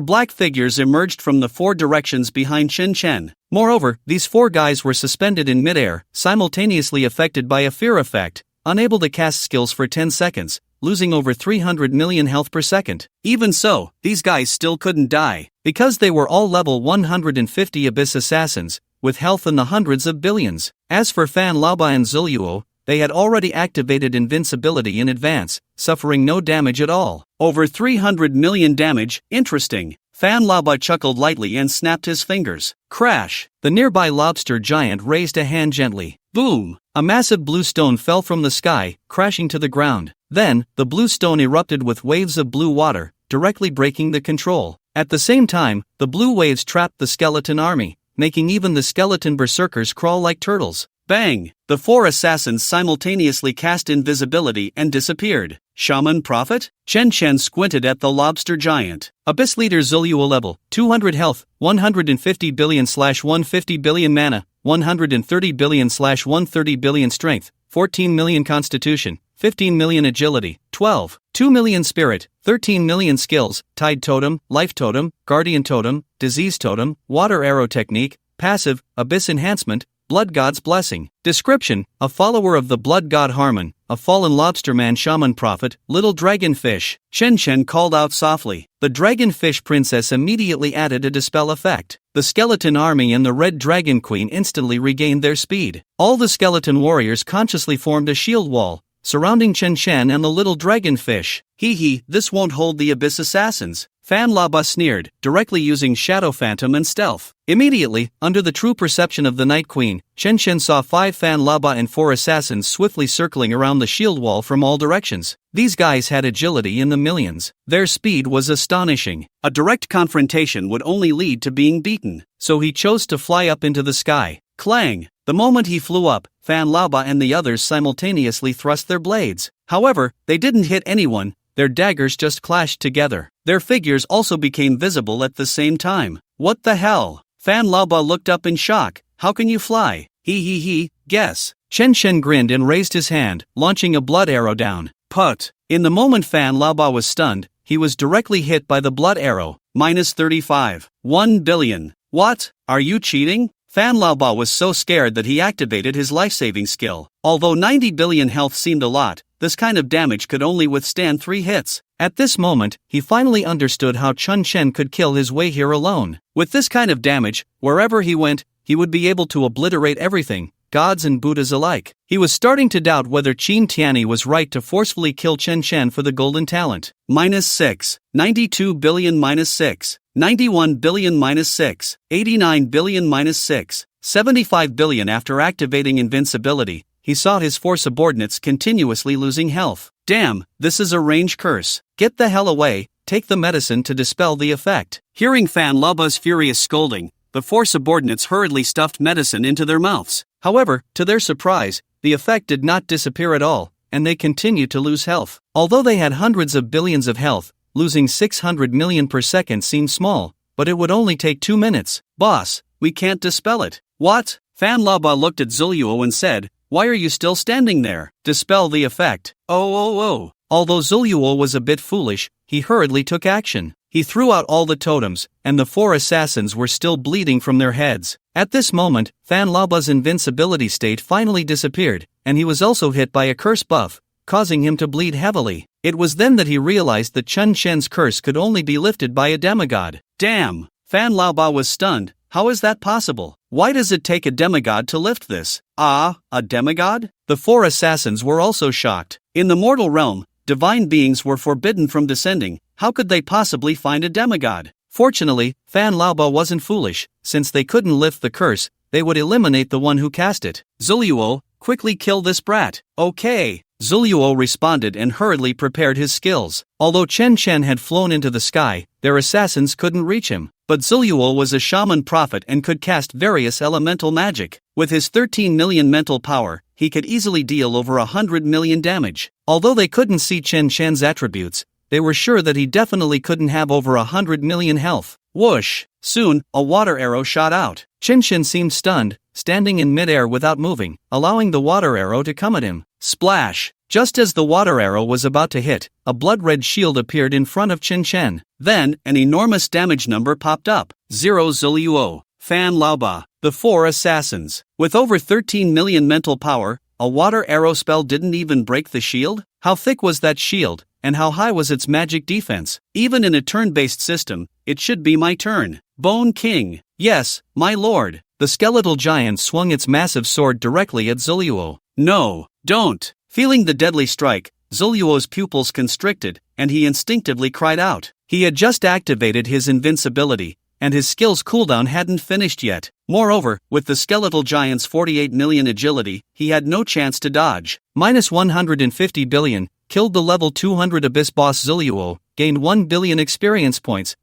black figures emerged from the 4 directions behind Chen Chen. Moreover, these 4 guys were suspended in midair, simultaneously affected by a fear effect, unable to cast skills for 10 seconds, losing over 300 million health per second. Even so, these guys still couldn't die, because they were all level 150 Abyss Assassins, with health in the hundreds of billions. As for Fan Laba and Zuluo, they had already activated invincibility in advance, suffering no damage at all. Over 300 million damage, interesting. Fan Laba chuckled lightly and snapped his fingers. Crash! The nearby lobster giant raised a hand gently. Boom! A massive blue stone fell from the sky, crashing to the ground. Then, the blue stone erupted with waves of blue water, directly breaking the control. At the same time, the blue waves trapped the skeleton army, making even the skeleton berserkers crawl like turtles. Bang! The 4 assassins simultaneously cast invisibility and disappeared. Shaman Prophet? Chen Chen squinted at the lobster giant. Abyss Leader Zuluo level, 200 health, 150 billion/150 billion mana, 130 billion/130 billion strength, 14 million constitution, 15 million agility, 2 million spirit, 13 million skills, tide totem, life totem, guardian totem, disease totem, water arrow technique, passive, abyss enhancement, Blood God's Blessing. Description: a follower of the Blood God Harmon, a fallen lobsterman shaman prophet, little dragonfish. Chen Chen called out softly. The dragonfish princess immediately added a dispel effect. The skeleton army and the red dragon queen instantly regained their speed. All the skeleton warriors consciously formed a shield wall, surrounding Chen Chen and the little dragonfish. Hee, this won't hold the Abyss Assassins. Fan Laba sneered, directly using Shadow Phantom and Stealth. Immediately, under the true perception of the Night Queen, Chen Chen saw 5 Fan Laba and 4 assassins swiftly circling around the shield wall from all directions. These guys had agility in the millions. Their speed was astonishing. A direct confrontation would only lead to being beaten, so he chose to fly up into the sky. Clang! The moment he flew up, Fan Laba and the others simultaneously thrust their blades. However, they didn't hit anyone. Their daggers just clashed together. Their figures also became visible at the same time. What the hell? Fan Laba looked up in shock. How can you fly? He, guess. Chen Chen grinned and raised his hand, launching a blood arrow down. Put! In the moment Fan Laba was stunned, he was directly hit by the blood arrow. -35. 1 billion. What? Are you cheating? Fan Laba was so scared that he activated his life-saving skill. Although 90 billion health seemed a lot, this kind of damage could only withstand 3 hits. At this moment, he finally understood how Chen Chen could kill his way here alone. With this kind of damage, wherever he went, he would be able to obliterate everything, gods and Buddhas alike. He was starting to doubt whether Qin Tianyi was right to forcefully kill Chen Shen for the golden talent. -6, 92 billion -6, 91 billion -6, 89 billion -6, 75 billion. After activating invincibility, he saw his 4 subordinates continuously losing health. Damn, this is a range curse. Get the hell away, take the medicine to dispel the effect. Hearing Fan Laba's furious scolding, the 4 subordinates hurriedly stuffed medicine into their mouths. However, to their surprise, the effect did not disappear at all, and they continued to lose health. Although they had hundreds of billions of health, losing 600 million per second seemed small, but it would only take 2 minutes. Boss, we can't dispel it. What? Fan Laba looked at Zuluo and said, why are you still standing there? Dispel the effect. Oh. Although Zuluo was a bit foolish, he hurriedly took action. He threw out all the totems, and the 4 assassins were still bleeding from their heads. At this moment, Fan Laba's invincibility state finally disappeared, and he was also hit by a curse buff, causing him to bleed heavily. It was then that he realized that Chen Shen's curse could only be lifted by a demigod. Damn! Fan Laoba was stunned. How is that possible? Why does it take a demigod to lift this? Ah, a demigod? The 4 assassins were also shocked. In the mortal realm, divine beings were forbidden from descending. How could they possibly find a demigod? Fortunately, Fan Laoba wasn't foolish. Since they couldn't lift the curse, they would eliminate the one who cast it. Zuluo, quickly kill this brat. Okay. Zuluo responded and hurriedly prepared his skills. Although Chen Shen had flown into the sky, their assassins couldn't reach him. But Zuluo was a shaman prophet and could cast various elemental magic. With his 13 million mental power, he could easily deal over 100 million damage. Although they couldn't see Chen Shen's attributes, they were sure that he definitely couldn't have over 100 million health. Whoosh! Soon, a water arrow shot out. Chen Shen seemed stunned, standing in midair without moving, allowing the water arrow to come at him. Splash! Just as the water arrow was about to hit, a blood-red shield appeared in front of Chen Shen. Then, an enormous damage number popped up. 0 Zuluo, Fan Laoba, the 4 assassins. With over 13 million mental power, a water arrow spell didn't even break the shield? How thick was that shield, and how high was its magic defense? Even in a turn-based system, it should be my turn. Bone King. Yes, my lord. The skeletal giant swung its massive sword directly at Zuluo. No, don't. Feeling the deadly strike, Zuluo's pupils constricted, and he instinctively cried out. He had just activated his invincibility, and his skill's cooldown hadn't finished yet. Moreover, with the skeletal giant's 48 million agility, he had no chance to dodge. -150 billion, killed the level 200 abyss boss Zuluo, gained 1 billion experience points.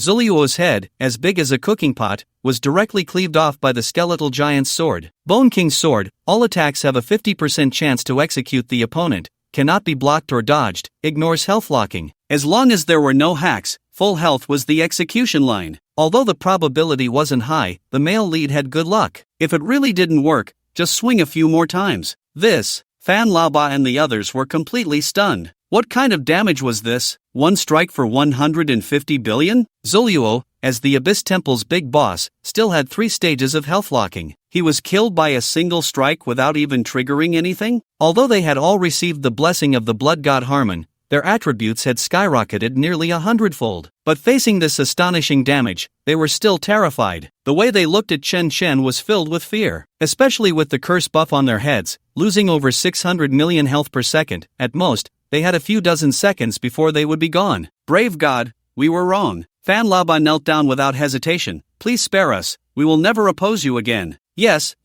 Zuluo's head, as big as a cooking pot, was directly cleaved off by the skeletal giant's sword. Bone King's sword, all attacks have a 50% chance to execute the opponent, cannot be blocked or dodged, ignores health locking. As long as there were no hacks, full health was the execution line. Although the probability wasn't high, the male lead had good luck. If it really didn't work, just swing a few more times. Fan Laoba and the others were completely stunned. What kind of damage was this? 1 strike for 150 billion? Zuluo, as the Abyss Temple's big boss, still had 3 stages of health locking. He was killed by a single strike without even triggering anything? Although they had all received the blessing of the blood god Harmon, their attributes had skyrocketed nearly 100-fold. But facing this astonishing damage, they were still terrified. The way they looked at Chen Shen was filled with fear. Especially with the curse buff on their heads, losing over 600 million health per second, at most, they had a few dozen seconds before they would be gone. Brave God, we were wrong. Fan Laoba knelt down without hesitation. Please spare us, we will never oppose you again. Yes,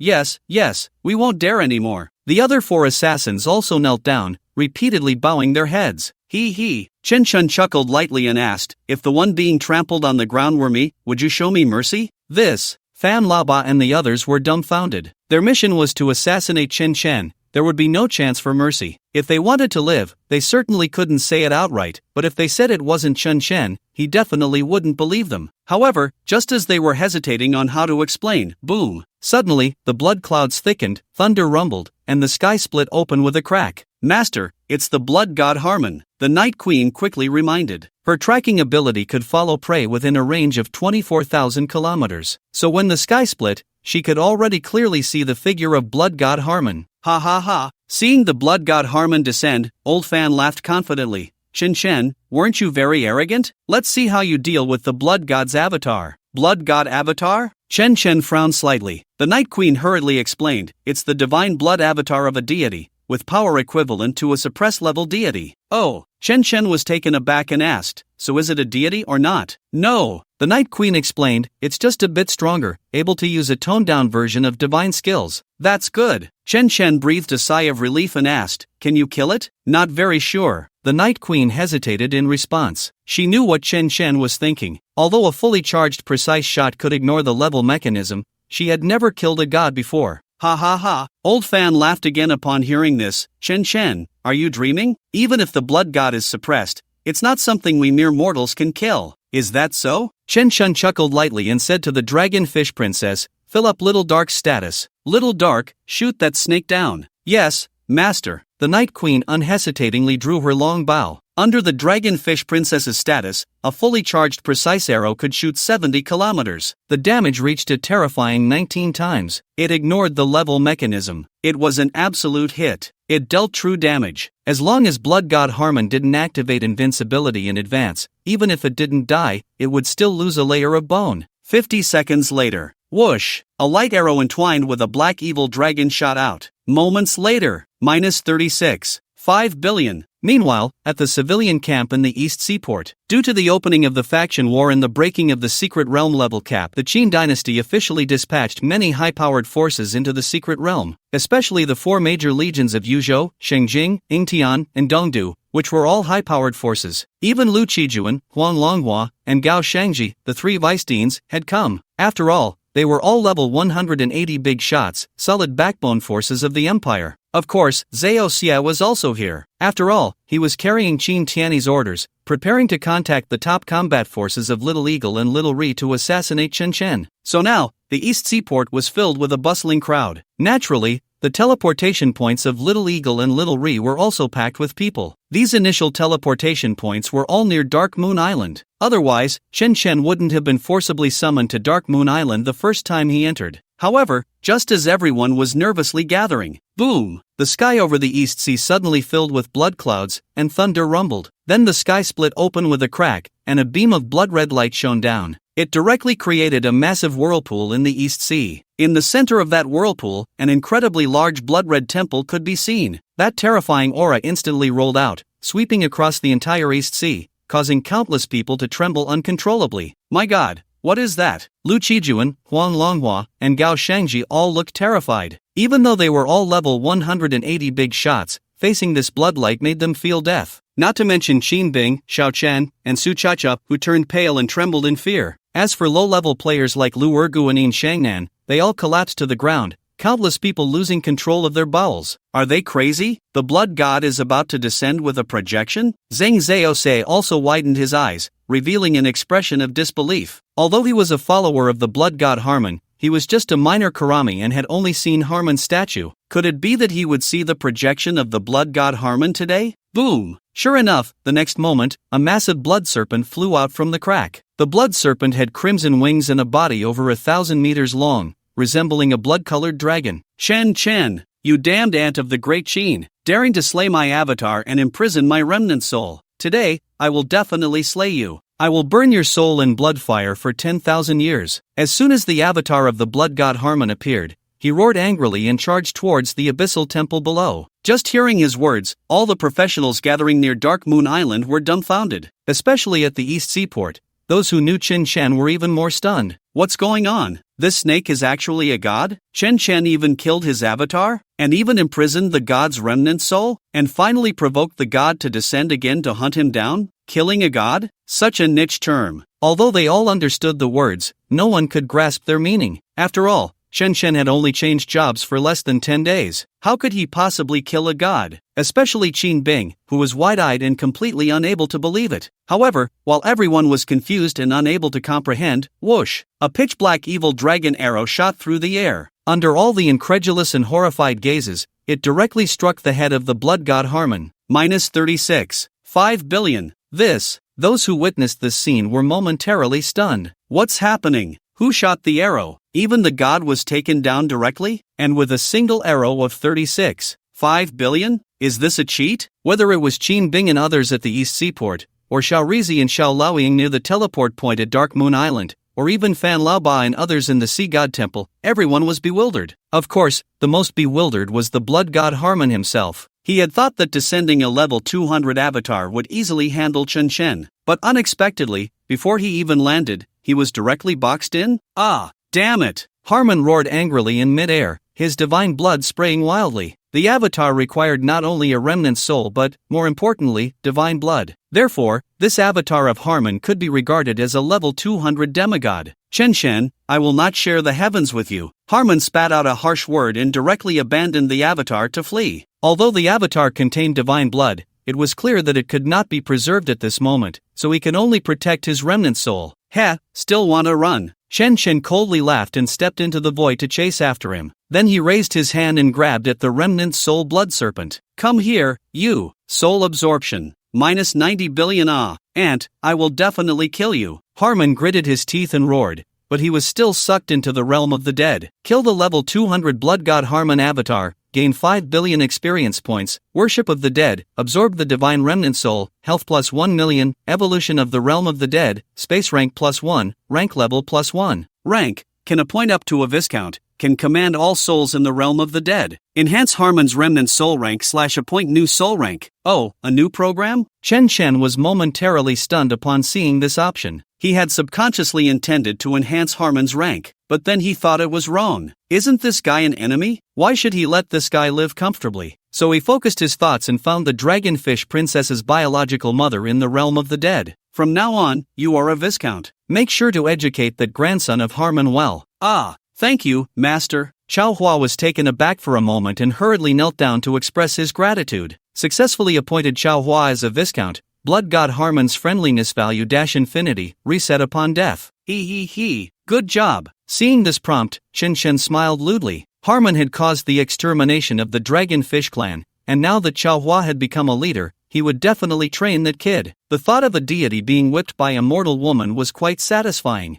we won't dare anymore. The other 4 assassins also knelt down, repeatedly bowing their heads. He. Chen Shen chuckled lightly and asked, if the one being trampled on the ground were me, would you show me mercy? Fan Laoba and the others were dumbfounded. Their mission was to assassinate Chen Shen. There would be no chance for mercy. If they wanted to live, they certainly couldn't say it outright, but if they said it wasn't Chen Shen, he definitely wouldn't believe them. However, just as they were hesitating on how to explain, boom! Suddenly, the blood clouds thickened, thunder rumbled, and the sky split open with a crack. Master, it's the blood god Harmon, the Night Queen quickly reminded. Her tracking ability could follow prey within a range of 24,000 kilometers. So when the sky split, she could already clearly see the figure of blood god Harmon. Ha ha ha. Seeing the blood god Harmon descend, Old Fan laughed confidently. Chen Shen, weren't you very arrogant? Let's see how you deal with the blood god's avatar. Blood god avatar? Chen Chen frowned slightly. The Night Queen hurriedly explained, it's the divine blood avatar of a deity, with power equivalent to a suppressed-level deity. Oh, Chen Chen was taken aback and asked, so is it a deity or not? No, the Night Queen explained, it's just a bit stronger, able to use a toned-down version of divine skills. That's good. Chen Chen breathed a sigh of relief and asked, can you kill it? Not very sure. The Night Queen hesitated in response. She knew what Chen Chen was thinking. Although a fully charged precise shot could ignore the level mechanism, she had never killed a god before. Ha ha ha. Old Fan laughed again upon hearing this. Chen Chen, are you dreaming? Even if the blood god is suppressed, it's not something we mere mortals can kill. Is that so? Chen Chen chuckled lightly and said to the dragonfish princess, fill up Little Dark's status. Little Dark, shoot that snake down. Yes, master. The Night Queen unhesitatingly drew her long bow. Under the dragonfish princess's status, a fully charged precise arrow could shoot 70 kilometers. The damage reached a terrifying 19 times. It ignored the level mechanism. It was an absolute hit. It dealt true damage. As long as Blood God Harmon didn't activate invincibility in advance, even if it didn't die, it would still lose a layer of bone. 50 seconds later, whoosh! A light arrow entwined with a black evil dragon shot out. Moments later, -36. 5 billion. Meanwhile, at the civilian camp in the East Seaport, due to the opening of the faction war and the breaking of the secret realm level cap, the Qin dynasty officially dispatched many high-powered forces into the secret realm, especially the 4 major legions of Yuzhou, Shengjing, Yingtian, and Dongdu, which were all high-powered forces. Even Lu Qijuan, Huang Longhua, and Gao Shangji, the 3 vice-deans, had come. After all, they were all level 180 big shots, solid backbone forces of the empire. Of course, Zhao Xia was also here. After all, he was carrying Qin Tianyi's orders, preparing to contact the top combat forces of Little Eagle and Little Ri to assassinate Chen Chen. So now, the East Seaport was filled with a bustling crowd. Naturally, the teleportation points of Little Eagle and Little Ri were also packed with people. These initial teleportation points were all near Dark Moon Island. Otherwise, Chen Chen wouldn't have been forcibly summoned to Dark Moon Island the first time he entered. However, just as everyone was nervously gathering, boom! The sky over the East Sea suddenly filled with blood clouds, and thunder rumbled. Then the sky split open with a crack, and a beam of blood-red light shone down. It directly created a massive whirlpool in the East Sea. In the center of that whirlpool, an incredibly large blood-red temple could be seen. That terrifying aura instantly rolled out, sweeping across the entire East Sea, causing countless people to tremble uncontrollably. My god, what is that? Lu Qijuan, Huang Longhua, and Gao Shangji all looked terrified. Even though they were all level 180 big shots, facing this bloodlight made them feel death. Not to mention Qin Bing, Xiao Chen, and Su Chacha, who turned pale and trembled in fear. As for low-level players like Lu Ergu and Yin Shangnan, they all collapsed to the ground, countless people losing control of their bowels. Are they crazy? The blood god is about to descend with a projection? Zhang Zhaose also widened his eyes, revealing an expression of disbelief. Although he was a follower of the blood god Harmon, he was just a minor Karami and had only seen Harmon's statue. Could it be that he would see the projection of the blood god Harmon today? Boom! Sure enough, the next moment, a massive blood serpent flew out from the crack. The blood serpent had crimson wings and a body over 1,000 meters long, resembling a blood-colored dragon. Chen Chen, you damned ant of the great Qin, daring to slay my avatar and imprison my remnant soul. Today, I will definitely slay you. I will burn your soul in blood fire for 10,000 years. As soon as the avatar of the blood god Harmon appeared, he roared angrily and charged towards the abyssal temple below. Just hearing his words, all the professionals gathering near Dark Moon Island were dumbfounded. Especially at the East Seaport, those who knew Chen Chen were even more stunned. What's going on? This snake is actually a god? Chen Chen even killed his avatar? And even imprisoned the god's remnant soul? And finally provoked the god to descend again to hunt him down? Killing a god? Such a niche term. Although they all understood the words, no one could grasp their meaning. After all, Chen Chen had only changed jobs for less than 10 days. How could he possibly kill a god? Especially Qin Bing, who was wide-eyed and completely unable to believe it. However, while everyone was confused and unable to comprehend, whoosh! A pitch-black evil dragon arrow shot through the air. Under all the incredulous and horrified gazes, it directly struck the head of the blood god Harmon. -36. 5 billion. Those who witnessed this scene were momentarily stunned. What's happening? Who shot the arrow? Even the god was taken down directly? And with a single arrow of 36. 5 billion? Is this a cheat? Whether it was Qin Bing and others at the East Seaport, or Xiao Rizi and Xiao Laoying near the teleport point at Dark Moon Island, or even Fan Laoba and others in the Sea God Temple, everyone was bewildered. Of course, the most bewildered was the blood god Harmon himself. He had thought that descending a level 200 avatar would easily handle Chen Shen, but unexpectedly, before he even landed, he was directly boxed in? Ah, damn it! Harmon roared angrily in mid-air, his divine blood spraying wildly. The avatar required not only a remnant soul but, more importantly, divine blood. Therefore, this avatar of Harmon could be regarded as a level 200 demigod. Chen Shen, I will not share the heavens with you. Harmon spat out a harsh word and directly abandoned the avatar to flee. Although the avatar contained divine blood, it was clear that it could not be preserved at this moment, so he could only protect his remnant soul. Heh, still wanna run? Chen Shen coldly laughed and stepped into the void to chase after him. Then he raised his hand and grabbed at the remnant soul blood serpent. Come here, you, soul absorption. Minus 90 billion Ant, I will definitely kill you. Harmon gritted his teeth and roared, but he was still sucked into the realm of the dead. Kill the level 200 blood god Harmon avatar, gain 5 billion experience points, worship of the dead, absorb the divine remnant soul, health plus 1 million, evolution of the realm of the dead, space rank plus 1, rank level plus 1. Rank, can appoint up to a viscount, can command all souls in the realm of the dead. Enhance Harmon's remnant soul rank / appoint new soul rank. Oh, a new program? Chen Shen was momentarily stunned upon seeing this option. He had subconsciously intended to enhance Harmon's rank, but then he thought it was wrong. Isn't this guy an enemy? Why should he let this guy live comfortably? So he focused his thoughts and found the dragonfish princess's biological mother in the realm of the dead. From now on, you are a viscount. Make sure to educate that grandson of Harmon well. Ah, thank you, master. Chao Hua was taken aback for a moment and hurriedly knelt down to express his gratitude. Successfully appointed Chao Hua as a viscount, blood god Harmon's friendliness value -infinity, reset upon death. Good job. Seeing this prompt, Chen Shen smiled lewdly. Harmon had caused the extermination of the dragonfish clan, and now that Chao Hua had become a leader, he would definitely train that kid. The thought of a deity being whipped by a mortal woman was quite satisfying.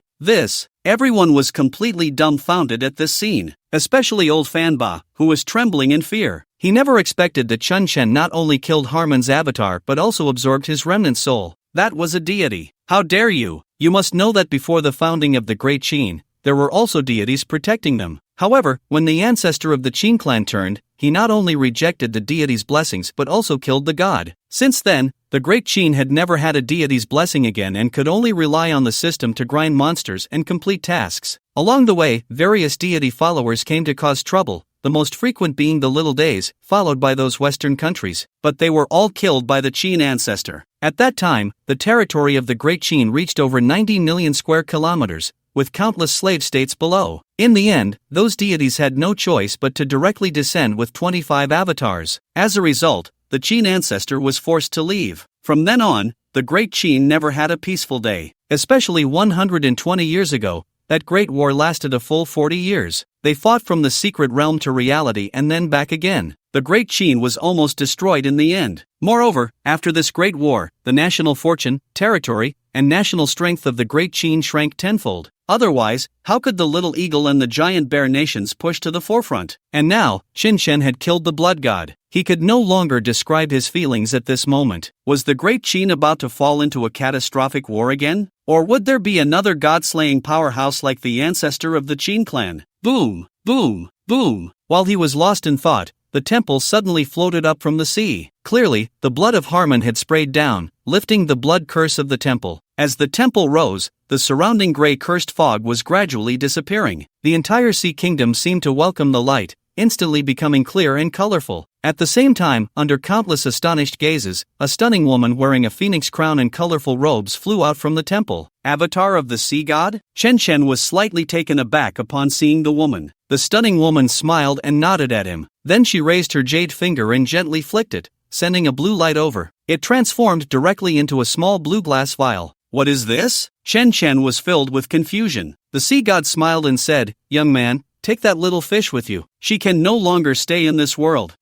Everyone was completely dumbfounded at this scene, especially old Fanba, who was trembling in fear. He never expected that Chen Shen not only killed Harmon's avatar but also absorbed his remnant soul. That was a deity. How dare you? You must know that before the founding of the Great Qin, there were also deities protecting them. However, when the ancestor of the Qin clan turned, he not only rejected the deity's blessings but also killed the god. Since then, the Great Qin had never had a deity's blessing again and could only rely on the system to grind monsters and complete tasks. Along the way, various deity followers came to cause trouble, the most frequent being the Little Days, followed by those Western countries, but they were all killed by the Qin ancestor. At that time, the territory of the Great Qin reached over 90 million square kilometers, with countless slave states below. In the end, those deities had no choice but to directly descend with 25 avatars. As a result, the Qin ancestor was forced to leave. From then on, the Great Qin never had a peaceful day. Especially 120 years ago, that great war lasted a full 40 years. They fought from the secret realm to reality and then back again. The Great Qin was almost destroyed in the end. Moreover, after this great war, the national fortune, territory, and national strength of the Great Qin shrank tenfold. Otherwise, how could the Little Eagle and the Giant Bear nations push to the forefront? And now, Chen Shen had killed the blood god. He could no longer describe his feelings at this moment. Was the Great Qin about to fall into a catastrophic war again? Or would there be another god-slaying powerhouse like the ancestor of the Qin clan? Boom, boom, boom. While he was lost in thought, the temple suddenly floated up from the sea. Clearly, the blood of Harmon had sprayed down, lifting the blood curse of the temple. As the temple rose, the surrounding gray cursed fog was gradually disappearing. The entire sea kingdom seemed to welcome the light, instantly becoming clear and colorful. At the same time, under countless astonished gazes, a stunning woman wearing a phoenix crown and colorful robes flew out from the temple. Avatar of the sea god? Chen Shen was slightly taken aback upon seeing the woman. The stunning woman smiled and nodded at him. Then she raised her jade finger and gently flicked it, sending a blue light over. It transformed directly into a small blue glass vial. What is this? Chen Shen was filled with confusion. The sea god smiled and said, "Young man, take that little fish with you. She can no longer stay in this world."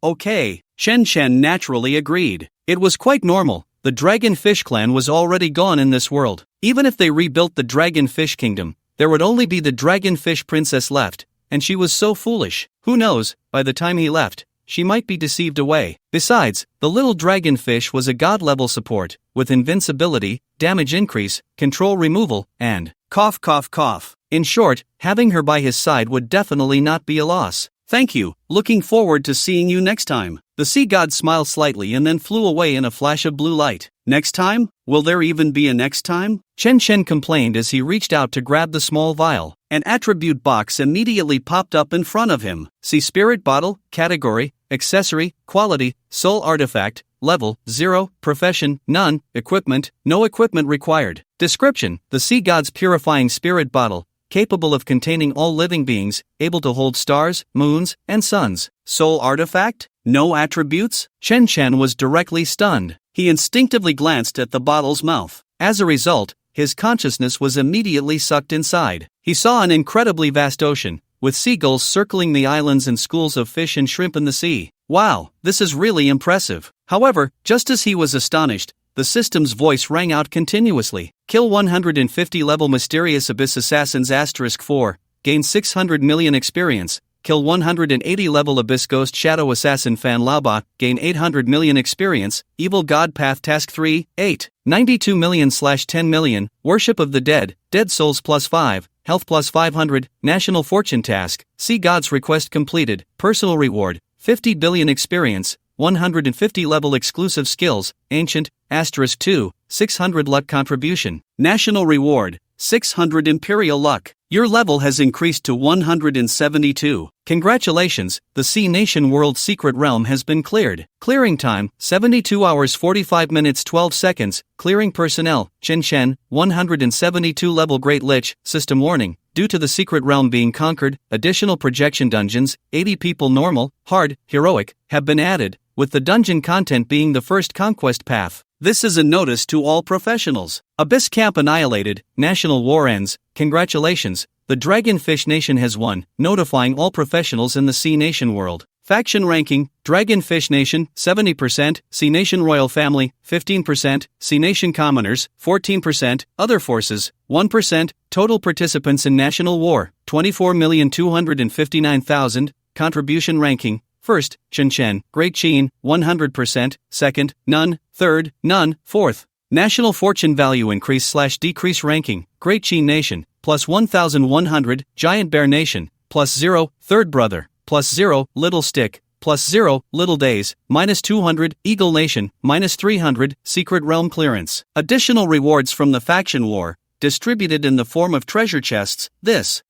Okay. Chen Shen naturally agreed. It was quite normal. The Dragonfish clan was already gone in this world. Even if they rebuilt the Dragonfish kingdom, there would only be the Dragonfish princess left, and she was so foolish. Who knows, by the time he left, she might be deceived away. Besides, the little dragonfish was a god-level support, with invincibility, damage increase, control removal, and Cough cough cough. In short, having her by his side would definitely not be a loss. Thank you, looking forward to seeing you next time. The sea god smiled slightly and then flew away in a flash of blue light. Next time? Will there even be a next time? Chen Chen complained as he reached out to grab the small vial. An attribute box immediately popped up in front of him. See Spirit Bottle, Category, Accessory, Quality, Soul Artifact, Level, 0, Profession, None, Equipment, No equipment required. Description: the sea god's purifying spirit bottle, capable of containing all living beings, able to hold stars, moons, and suns. Soul artifact? No attributes? Chen Chen was directly stunned. He instinctively glanced at the bottle's mouth. As a result, his consciousness was immediately sucked inside. He saw an incredibly vast ocean, with seagulls circling the islands and schools of fish and shrimp in the sea. Wow, this is really impressive. However, just as he was astonished, the system's voice rang out continuously. Kill 150 level Mysterious Abyss Assassins *4, gain 600 million experience. Kill 180 level Abyss Ghost Shadow Assassin Fan Laobot, gain 800 million experience. Evil God Path Task 3, 8, 92 million/10 million. Worship of the Dead, Dead Souls +5, Health +500. National Fortune Task, Sea God's Request completed. Personal reward, 50 billion experience. 150 level exclusive skills, Ancient, *2, 600 luck contribution. National reward, 600 Imperial luck. Your level has increased to 172. Congratulations, the Sea Nation World Secret Realm has been cleared. Clearing time, 72 hours 45 minutes 12 seconds. Clearing personnel, Chen Chen, 172 level Great Lich. System warning: due to the secret realm being conquered, additional projection dungeons, 80 people normal, hard, heroic, have been added, with the dungeon content being the first conquest path. This is a notice to all professionals. Abyss Camp annihilated, national war ends. Congratulations, the Dragonfish Nation has won, notifying all professionals in the Sea Nation world. Faction ranking: Dragonfish Nation, 70%, Sea Nation Royal Family, 15%, Sea Nation Commoners, 14%, Other Forces, 1%, total participants in National War, 24,259,000, contribution ranking: First, Chen Chen, Great Qin, 100%, second, None, third, None, fourth. National Fortune Value Increase/Decrease ranking: Great Qin Nation, plus 1,100, Giant Bear Nation, plus 0, Third Brother, plus 0, Little Stick, plus 0, Little Days, minus 200, Eagle Nation, minus 300, Secret Realm Clearance. Additional rewards from the faction war, distributed in the form of treasure chests.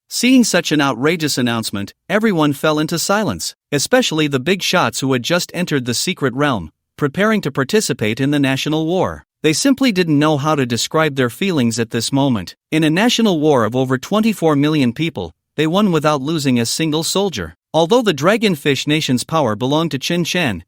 Seeing such an outrageous announcement, everyone fell into silence, especially the big shots who had just entered the secret realm, preparing to participate in the national war. They simply didn't know how to describe their feelings at this moment. In a national war of over 24 million people, they won without losing a single soldier. Although the Dragonfish Nation's power belonged to Chen Chen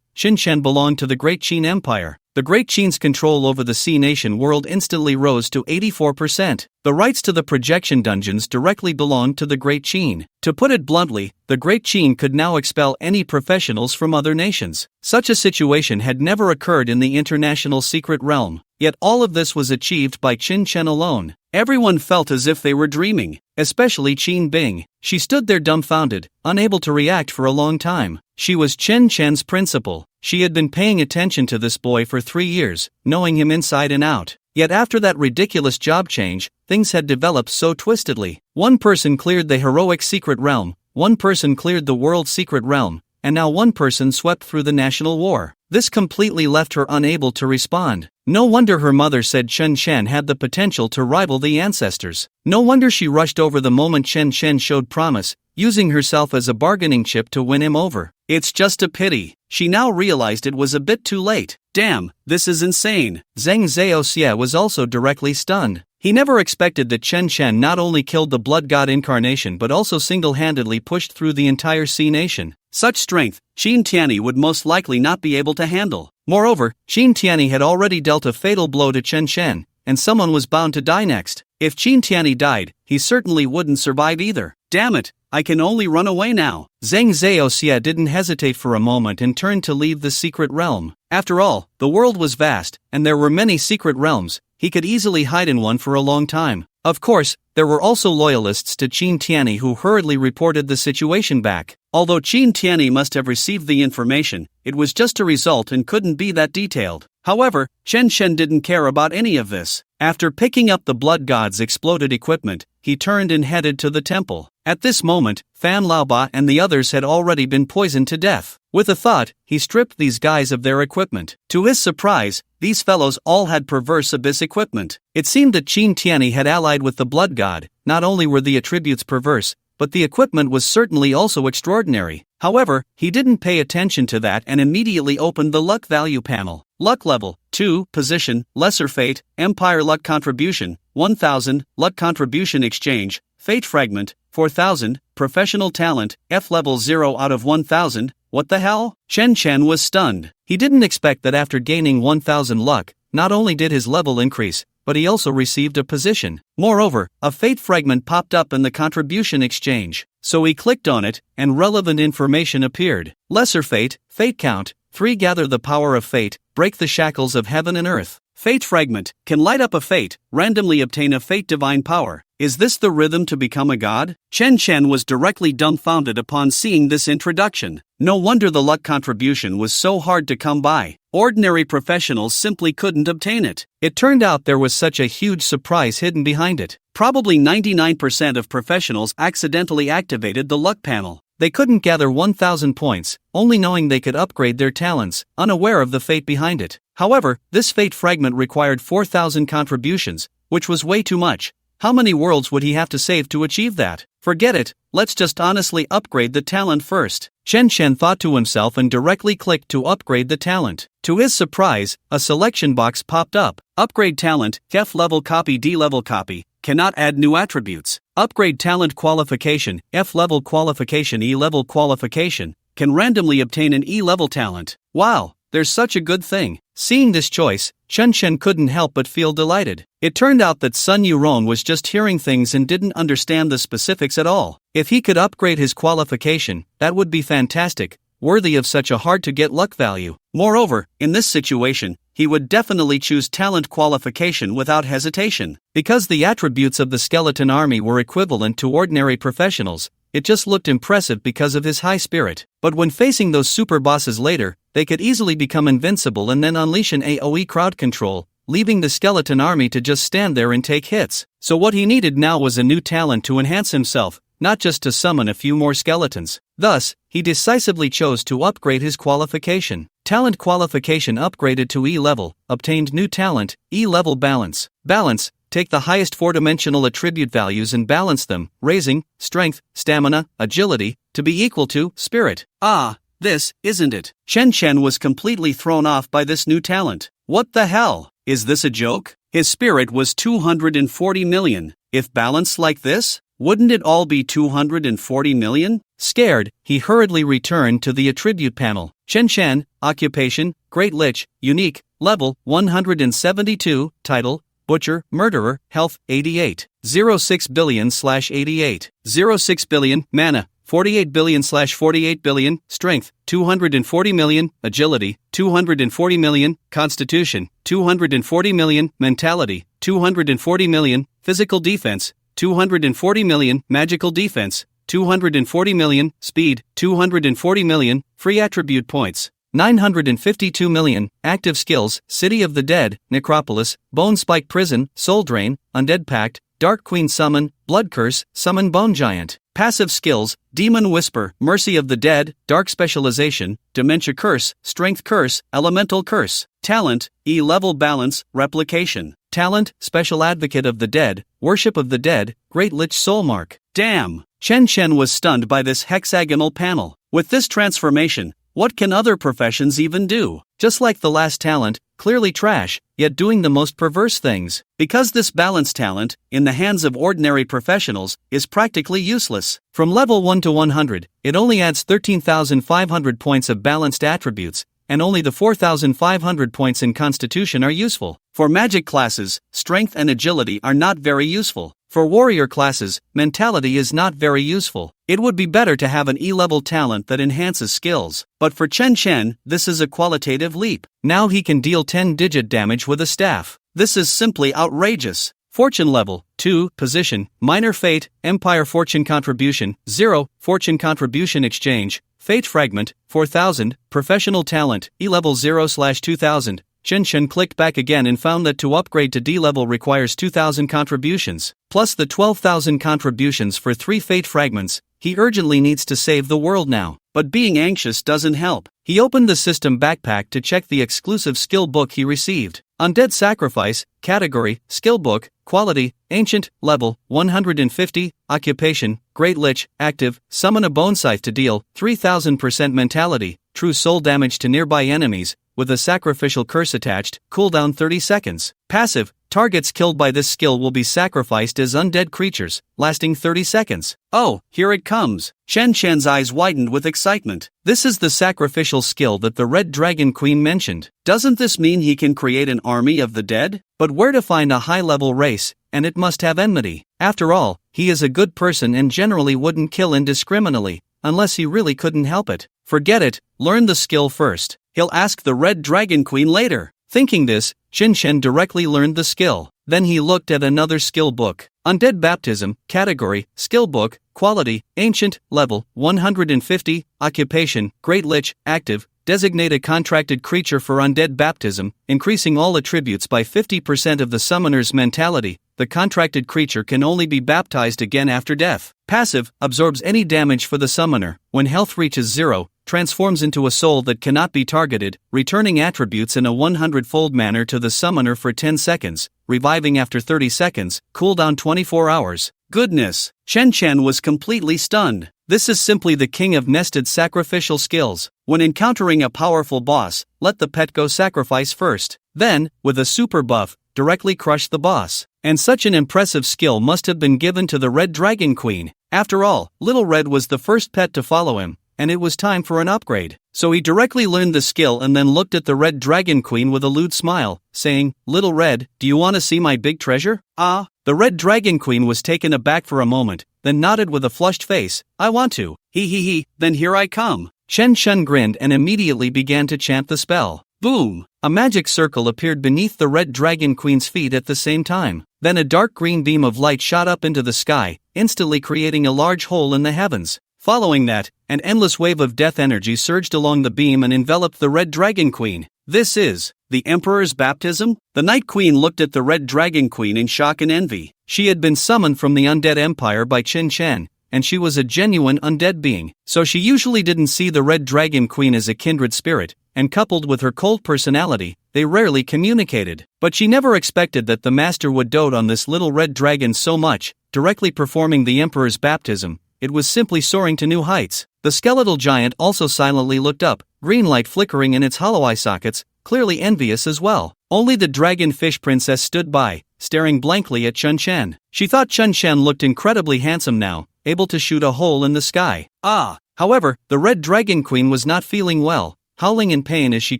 belonged to the Great Qin Empire. The Great Qin's control over the Sea Nation world instantly rose to 84%. The rights to the projection dungeons directly belonged to the Great Qin. To put it bluntly, the Great Qin could now expel any professionals from other nations. Such a situation had never occurred in the international secret realm. Yet all of this was achieved by Chen Chen alone. Everyone felt as if they were dreaming, especially Qin Bing. She stood there dumbfounded, unable to react for a long time. She was Chen Chen's principal. She had been paying attention to this boy for 3 years, knowing him inside and out. Yet after that ridiculous job change, things had developed so twistedly. One person cleared the heroic secret realm, one person cleared the world secret realm, and now one person swept through the national war. This completely left her unable to respond. No wonder her mother said Chen Chen had the potential to rival the ancestors. No wonder she rushed over the moment Chen Chen showed promise, using herself as a bargaining chip to win him over. It's just a pity. She now realized it was a bit too late. Damn, this is insane. Zheng Zhaoxie was also directly stunned. He never expected that Chen Chen not only killed the blood god incarnation but also single-handedly pushed through the entire Sea Nation. Such strength, Qin Tianyi would most likely not be able to handle. Moreover, Qin Tianyi had already dealt a fatal blow to Chen Chen, and someone was bound to die next. If Qin Tianyi died, he certainly wouldn't survive either. Damn it, I can only run away now. Zheng Zhaoxie didn't hesitate for a moment and turned to leave the secret realm. After all, the world was vast, and there were many secret realms. He could easily hide in one for a long time. Of course, there were also loyalists to Qin Tianyi who hurriedly reported the situation back. Although Qin Tianyi must have received the information, it was just a result and couldn't be that detailed. However, Chen Chen didn't care about any of this. After picking up the blood god's exploded equipment, he turned and headed to the temple. At this moment, Fan Laoba and the others had already been poisoned to death. With a thought, he stripped these guys of their equipment. To his surprise, these fellows all had perverse abyss equipment. It seemed that Qin Tianyi had allied with the blood god. Not only were the attributes perverse, but the equipment was certainly also extraordinary. However, he didn't pay attention to that and immediately opened the luck value panel. Luck level 2, position, lesser fate, empire luck contribution 1000, luck contribution exchange, fate fragment 4000, professional talent, F level 0 out of 1000. What the hell? Chen Chen was stunned. He didn't expect that after gaining 1000 luck, not only did his level increase, but he also received a position. Moreover, a fate fragment popped up in the contribution exchange. So he clicked on it, and relevant information appeared. Lesser fate, fate count, 3. Gather the power of fate, break the shackles of heaven and earth. Fate fragment, can light up a fate, randomly obtain a fate divine power. Is this the rhythm to become a god? Chen Chen was directly dumbfounded upon seeing this introduction. No wonder the luck contribution was so hard to come by. Ordinary professionals simply couldn't obtain it. It turned out there was such a huge surprise hidden behind it. Probably 99% of professionals accidentally activated the luck panel. They couldn't gather 1000 points, only knowing they could upgrade their talents, unaware of the fate behind it. However, this fate fragment required 4000 contributions, which was way too much. How many worlds would he have to save to achieve that? Forget it, let's just honestly upgrade the talent first. Chen Chen thought to himself and directly clicked to upgrade the talent. To his surprise, a selection box popped up. Upgrade talent, F level copy D level copy, cannot add new attributes. Upgrade talent qualification, F level qualification E level qualification, can randomly obtain an E level talent. Wow, there's such a good thing. Seeing this choice, Chen Chen couldn't help but feel delighted. It turned out that Sun Yuron was just hearing things and didn't understand the specifics at all. If he could upgrade his qualification, that would be fantastic, worthy of such a hard-to-get luck value. Moreover, in this situation, he would definitely choose talent qualification without hesitation. Because the attributes of the skeleton army were equivalent to ordinary professionals, it just looked impressive because of his high spirit. But when facing those super bosses later, they could easily become invincible and then unleash an AoE crowd control, leaving the skeleton army to just stand there and take hits. So what he needed now was a new talent to enhance himself, not just to summon a few more skeletons. Thus, he decisively chose to upgrade his qualification. Talent qualification upgraded to E level, obtained new talent, E level balance. Balance, take the highest four-dimensional attribute values and balance them, raising strength, stamina, agility, to be equal to spirit. Ah, this, isn't it? Chen Chen was completely thrown off by this new talent. What the hell? Is this a joke? His spirit was 240 million. If balanced like this, wouldn't it all be 240 million? Scared, he hurriedly returned to the attribute panel. Chen Chen, occupation, Great Lich, unique, level 172, title, Butcher, Murderer, health 88, 06 billion/88, 06 billion, mana, 48 billion/48 billion, strength, 240 million, agility, 240 million, constitution, 240 million, mentality, 240 million, physical defense, 240 million, magical defense, 240 million, speed, 240 million, free attribute points, 952 million, active skills, City of the Dead, Necropolis, Bone Spike Prison, Soul Drain, Undead Pact, Dark Queen Summon, Blood Curse, Summon Bone Giant. Passive skills, Demon Whisper, Mercy of the Dead, Dark Specialization, Dementia Curse, Strength Curse, Elemental Curse. Talent, E-level balance, replication. Talent, Special Advocate of the Dead, Worship of the Dead, Great Lich Soulmark. Damn! Chen Chen was stunned by this hexagonal panel. With this transformation, what can other professions even do? Just like the last talent, clearly trash, yet doing the most perverse things. Because this balance talent, in the hands of ordinary professionals, is practically useless. From level 1 to 100, it only adds 13,500 points of balanced attributes, and only the 4,500 points in Constitution are useful. For magic classes, strength and agility are not very useful. For warrior classes, mentality is not very useful. It would be better to have an E-level talent that enhances skills. But for Chen Chen, this is a qualitative leap. Now he can deal 10-digit damage with a staff. This is simply outrageous. Fortune level 2, position, minor fate, empire fortune contribution, 0, fortune contribution exchange, fate fragment, 4000, professional talent, E-level 0/2000, Chen Shen clicked back again and found that to upgrade to D level requires 2,000 contributions, plus the 12,000 contributions for 3 fate fragments. He urgently needs to save the world now. But being anxious doesn't help. He opened the system backpack to check the exclusive skill book he received. Undead Sacrifice, Category, Skill Book, Quality, Ancient, Level, 150, Occupation, Great Lich, Active, Summon a Bone Scythe to deal 3000% Mentality, True Soul Damage to nearby enemies, with a sacrificial curse attached, cooldown 30 seconds. Passive, targets killed by this skill will be sacrificed as undead creatures, lasting 30 seconds. Oh, here it comes. Chen Shen's eyes widened with excitement. This is the sacrificial skill that the Red Dragon Queen mentioned. Doesn't this mean he can create an army of the dead? But where to find a high-level race, and it must have enmity. After all, he is a good person and generally wouldn't kill indiscriminately, unless he really couldn't help it. Forget it, learn the skill first. He'll ask the Red Dragon Queen later. Thinking this, Chen Shen directly learned the skill. Then he looked at another skill book. Undead Baptism, Category, Skill Book, Quality, Ancient, Level, 150, Occupation, Great Lich, Active, designate a contracted creature for undead baptism, increasing all attributes by 50% of the summoner's mentality. The contracted creature can only be baptized again after death. Passive, absorbs any damage for the summoner. When health reaches 0, transforms into a soul that cannot be targeted, returning attributes in a 100-fold manner to the summoner for 10 seconds, reviving after 30 seconds, cooldown 24 hours. Goodness! Chen Chen was completely stunned. This is simply the king of nested sacrificial skills. When encountering a powerful boss, let the pet go sacrifice first. Then, with a super buff, directly crush the boss. And such an impressive skill must have been given to the Red Dragon Queen. After all, Little Red was the first pet to follow him, and it was time for an upgrade. So he directly learned the skill and then looked at the Red Dragon Queen with a lewd smile, saying, "Little Red, do you want to see my big treasure?" Ah, the Red Dragon Queen was taken aback for a moment, then nodded with a flushed face, "I want to. He, then here I come." Chen Shun grinned and immediately began to chant the spell. Boom! A magic circle appeared beneath the Red Dragon Queen's feet at the same time. Then a dark green beam of light shot up into the sky, instantly creating a large hole in the heavens. Following that, an endless wave of death energy surged along the beam and enveloped the Red Dragon Queen. This is the Emperor's baptism? The Night Queen looked at the Red Dragon Queen in shock and envy. She had been summoned from the Undead Empire by Qin Chen, and she was a genuine undead being, so she usually didn't see the Red Dragon Queen as a kindred spirit, and coupled with her cold personality, they rarely communicated. But she never expected that the master would dote on this little red dragon so much, directly performing the Emperor's baptism. It was simply soaring to new heights. The skeletal giant also silently looked up, green light flickering in its hollow eye sockets, clearly envious as well. Only the dragon fish princess stood by, staring blankly at Chun Chen. She thought Chun Chen looked incredibly handsome now, able to shoot a hole in the sky. However, the Red Dragon Queen was not feeling well, howling in pain as she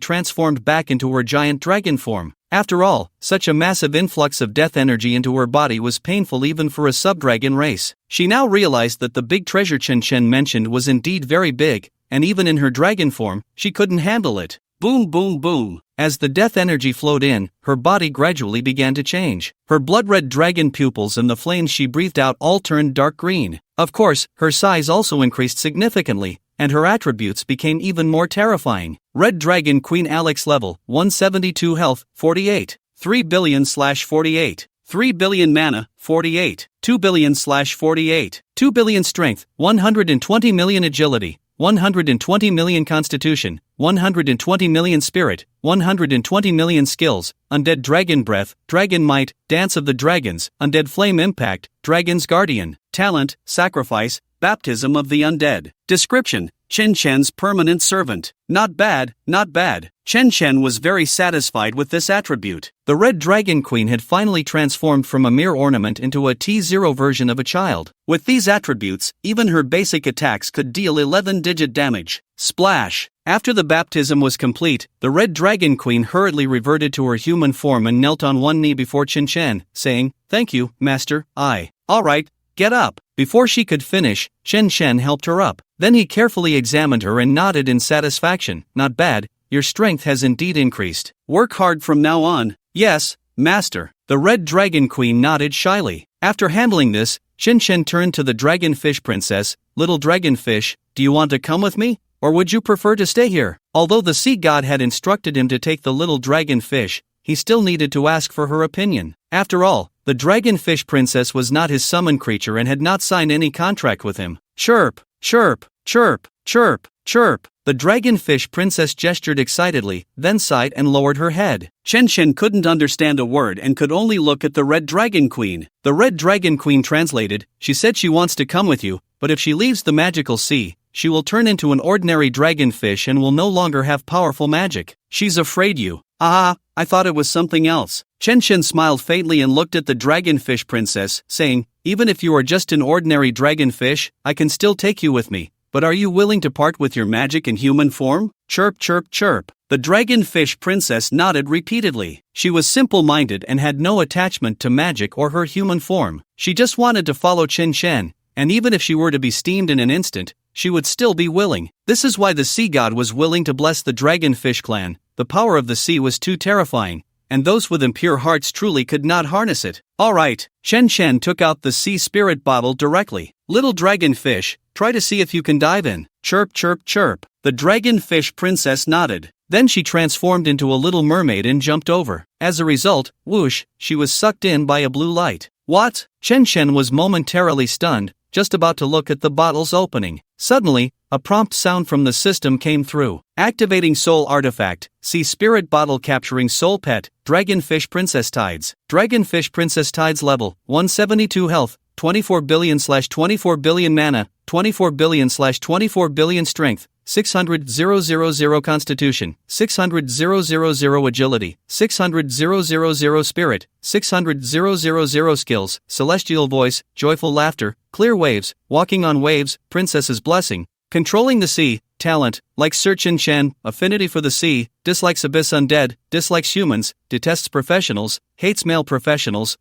transformed back into her giant dragon form. After all, such a massive influx of death energy into her body was painful even for a subdragon race. She now realized that the big treasure Chen Chen mentioned was indeed very big, and even in her dragon form, she couldn't handle it. Boom boom boom. As the death energy flowed in, her body gradually began to change. Her blood-red dragon pupils and the flames she breathed out all turned dark green. Of course, her size also increased significantly, and her attributes became even more terrifying. Red Dragon Queen Alex level, 172 health, 48. 3 billion/48. 3 billion mana, 48. 2 billion/48. 2 billion strength, 120 million agility, 120 million constitution, 120 million spirit, 120 million skills, undead dragon breath, dragon might, dance of the dragons, undead flame impact, dragon's guardian, talent, sacrifice, baptism of the undead. Description: Chen Chen's permanent servant. Not bad, not bad. Chen Chen was very satisfied with this attribute. The Red Dragon Queen had finally transformed from a mere ornament into a T0 version of a child. With these attributes, even her basic attacks could deal 11-digit damage. Splash! After the baptism was complete, the Red Dragon Queen hurriedly reverted to her human form and knelt on one knee before Chen Chen, saying, "Thank you, Master, Alright, get up." Before she could finish, Chen Chen helped her up. Then he carefully examined her and nodded in satisfaction. "Not bad, your strength has indeed increased. Work hard from now on." "Yes, Master." The Red Dragon Queen nodded shyly. After handling this, Chen Chen turned to the Dragonfish Princess. "Little Dragonfish, do you want to come with me? or would you prefer to stay here? Although the sea god had instructed him to take the little dragon fish, he still needed to ask for her opinion. After all, the dragonfish princess was not his summon creature and had not signed any contract with him. Chirp, chirp, chirp, chirp, chirp. The dragonfish princess gestured excitedly, then sighed and lowered her head. Chen couldn't understand a word and could only look at the Red Dragon Queen. The Red Dragon Queen translated, she said she wants to come with you, but if she leaves the magical sea, she will turn into an ordinary dragonfish and will no longer have powerful magic. She's afraid you. Ah, I thought it was something else. Chen smiled faintly and looked at the dragonfish princess, saying, even if you are just an ordinary dragonfish, I can still take you with me. But are you willing to part with your magic in human form? Chirp, chirp, chirp. The dragonfish princess nodded repeatedly. She was simple-minded and had no attachment to magic or her human form. She just wanted to follow Chen, and even if she were to be steamed in an instant, she would still be willing. This is why the sea god was willing to bless the dragonfish clan. The power of the sea was too terrifying, and those with impure hearts truly could not harness it. Alright, Chen took out the sea spirit bottle directly. Little dragonfish, try to see if you can dive in. Chirp, chirp, chirp. The dragonfish princess nodded. Then she transformed into a little mermaid and jumped over. As a result, whoosh, she was sucked in by a blue light. What? Chen was momentarily stunned, just about to look at the bottle's opening. Suddenly, a prompt sound from the system came through. Activating soul artifact, sea spirit bottle capturing soul pet, dragonfish princess tides. Dragonfish princess tides level, 172 health, 24 billion/24 billion mana, 24 billion/24 billion strength, 600,000 constitution, 600,000 agility, 600,000 spirit, 600,000 skills, celestial voice, joyful laughter, clear waves, walking on waves, princess's blessing, controlling the sea, talent, likes Sir Chen, affinity for the sea, dislikes abyss undead, dislikes humans, detests professionals, hates male professionals.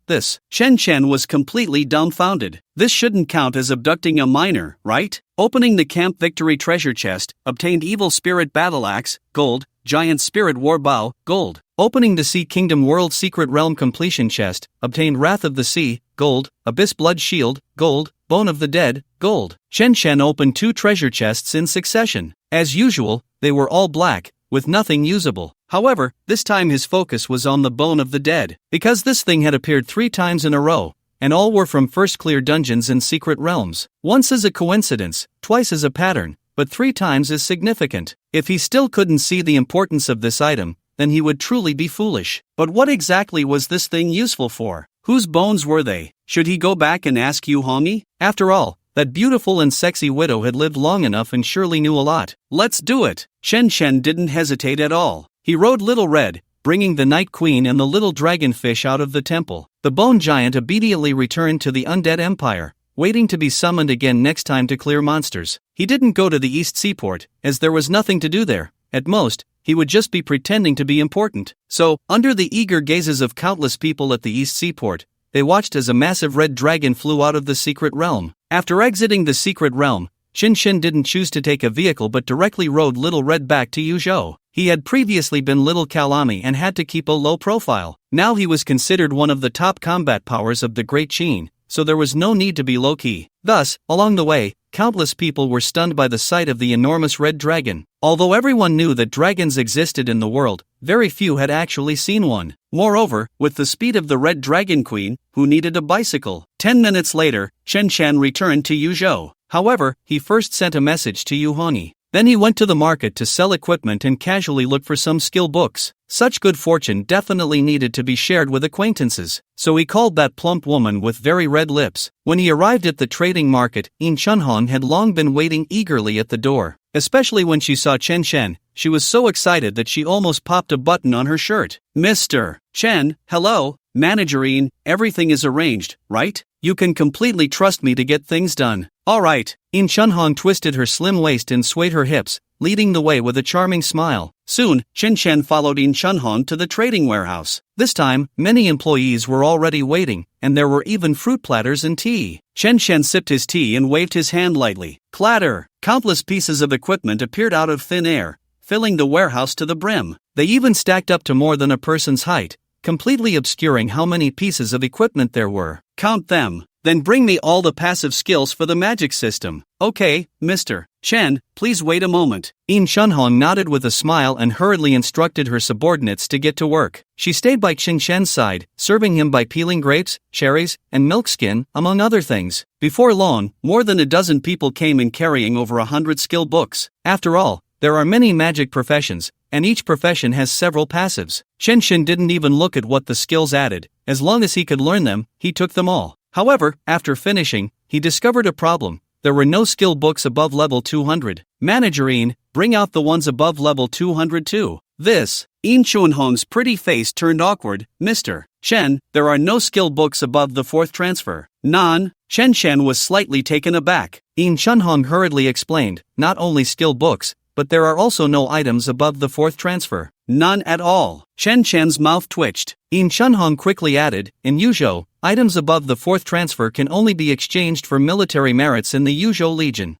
This. Chen was completely dumbfounded. This shouldn't count as abducting a minor, right? Opening the Camp Victory treasure chest, obtained Evil Spirit Battle Axe, gold, Giant Spirit War Bow, gold. Opening the Sea Kingdom World Secret Realm completion chest, obtained Wrath of the Sea, gold, Abyss Blood Shield, gold, Bone of the Dead, gold. Chen opened 2 treasure chests in succession. As usual, they were all black, with nothing usable. However, this time his focus was on the Bone of the Dead, because this thing had appeared 3 times in a row, and all were from first clear dungeons and secret realms. Once is a coincidence, twice is a pattern, but 3 times is significant. If he still couldn't see the importance of this item, then he would truly be foolish. But what exactly was this thing useful for? Whose bones were they? Should he go back and ask Yu Hongi? After all, that beautiful and sexy widow had lived long enough and surely knew a lot. Let's do it. Chen didn't hesitate at all. He rode Little Red, bringing the Night Queen and the little dragonfish out of the temple. The bone giant immediately returned to the undead empire, waiting to be summoned again next time to clear monsters. He didn't go to the East Seaport, as there was nothing to do there. At most, he would just be pretending to be important. So, under the eager gazes of countless people at the East Seaport, they watched as a massive red dragon flew out of the secret realm. After exiting the secret realm, Chen didn't choose to take a vehicle but directly rode Little Red back to Yuzhou. He had previously been Little Kalami and had to keep a low profile. Now he was considered one of the top combat powers of the Great Qin, so there was no need to be low-key. Thus, along the way, countless people were stunned by the sight of the enormous red dragon. Although everyone knew that dragons existed in the world, very few had actually seen one. Moreover, with the speed of the Red Dragon Queen, who needed a bicycle, 10 minutes later, Chen returned to Yuzhou. However, he first sent a message to Yu Hongi. Then he went to the market to sell equipment and casually look for some skill books. Such good fortune definitely needed to be shared with acquaintances, so he called that plump woman with very red lips. When he arrived at the trading market, In Chunhan had long been waiting eagerly at the door. Especially when she saw Chen, she was so excited that she almost popped a button on her shirt. Mr. Chen, hello, Manager In, everything is arranged, right? You can completely trust me to get things done. Alright. In Chunhan twisted her slim waist and swayed her hips, leading the way with a charming smile. Soon, Chen followed In Chunhan to the trading warehouse. This time, many employees were already waiting, and there were even fruit platters and tea. Chen sipped his tea and waved his hand lightly. Clatter! Countless pieces of equipment appeared out of thin air, filling the warehouse to the brim. They even stacked up to more than a person's height, completely obscuring how many pieces of equipment there were. Count them. Then bring me all the passive skills for the magic system. Okay, mister. Chen, please wait a moment. In Chunhong nodded with a smile and hurriedly instructed her subordinates to get to work. She stayed by Qin Shen's side, serving him by peeling grapes, cherries, and milk skin, among other things. Before long, more than a dozen people came in carrying over 100 skill books. After all, there are many magic professions, and each profession has several passives. Chen Shen didn't even look at what the skills added. As long as he could learn them, he took them all. However, after finishing, he discovered a problem. There were no skill books above level 200. Manager In, bring out the ones above level 202. This. In Chunhong's pretty face turned awkward. Mr. Chen, there are no skill books above the 4th transfer. None. Chen Shen was slightly taken aback. In Chunhong hurriedly explained, not only skill books, but there are also no items above the 4th transfer. None at all. Chen Shen's mouth twitched. In Chunhong quickly added, in Yuzhou, items above the 4th transfer can only be exchanged for military merits in the Yuzhou Legion.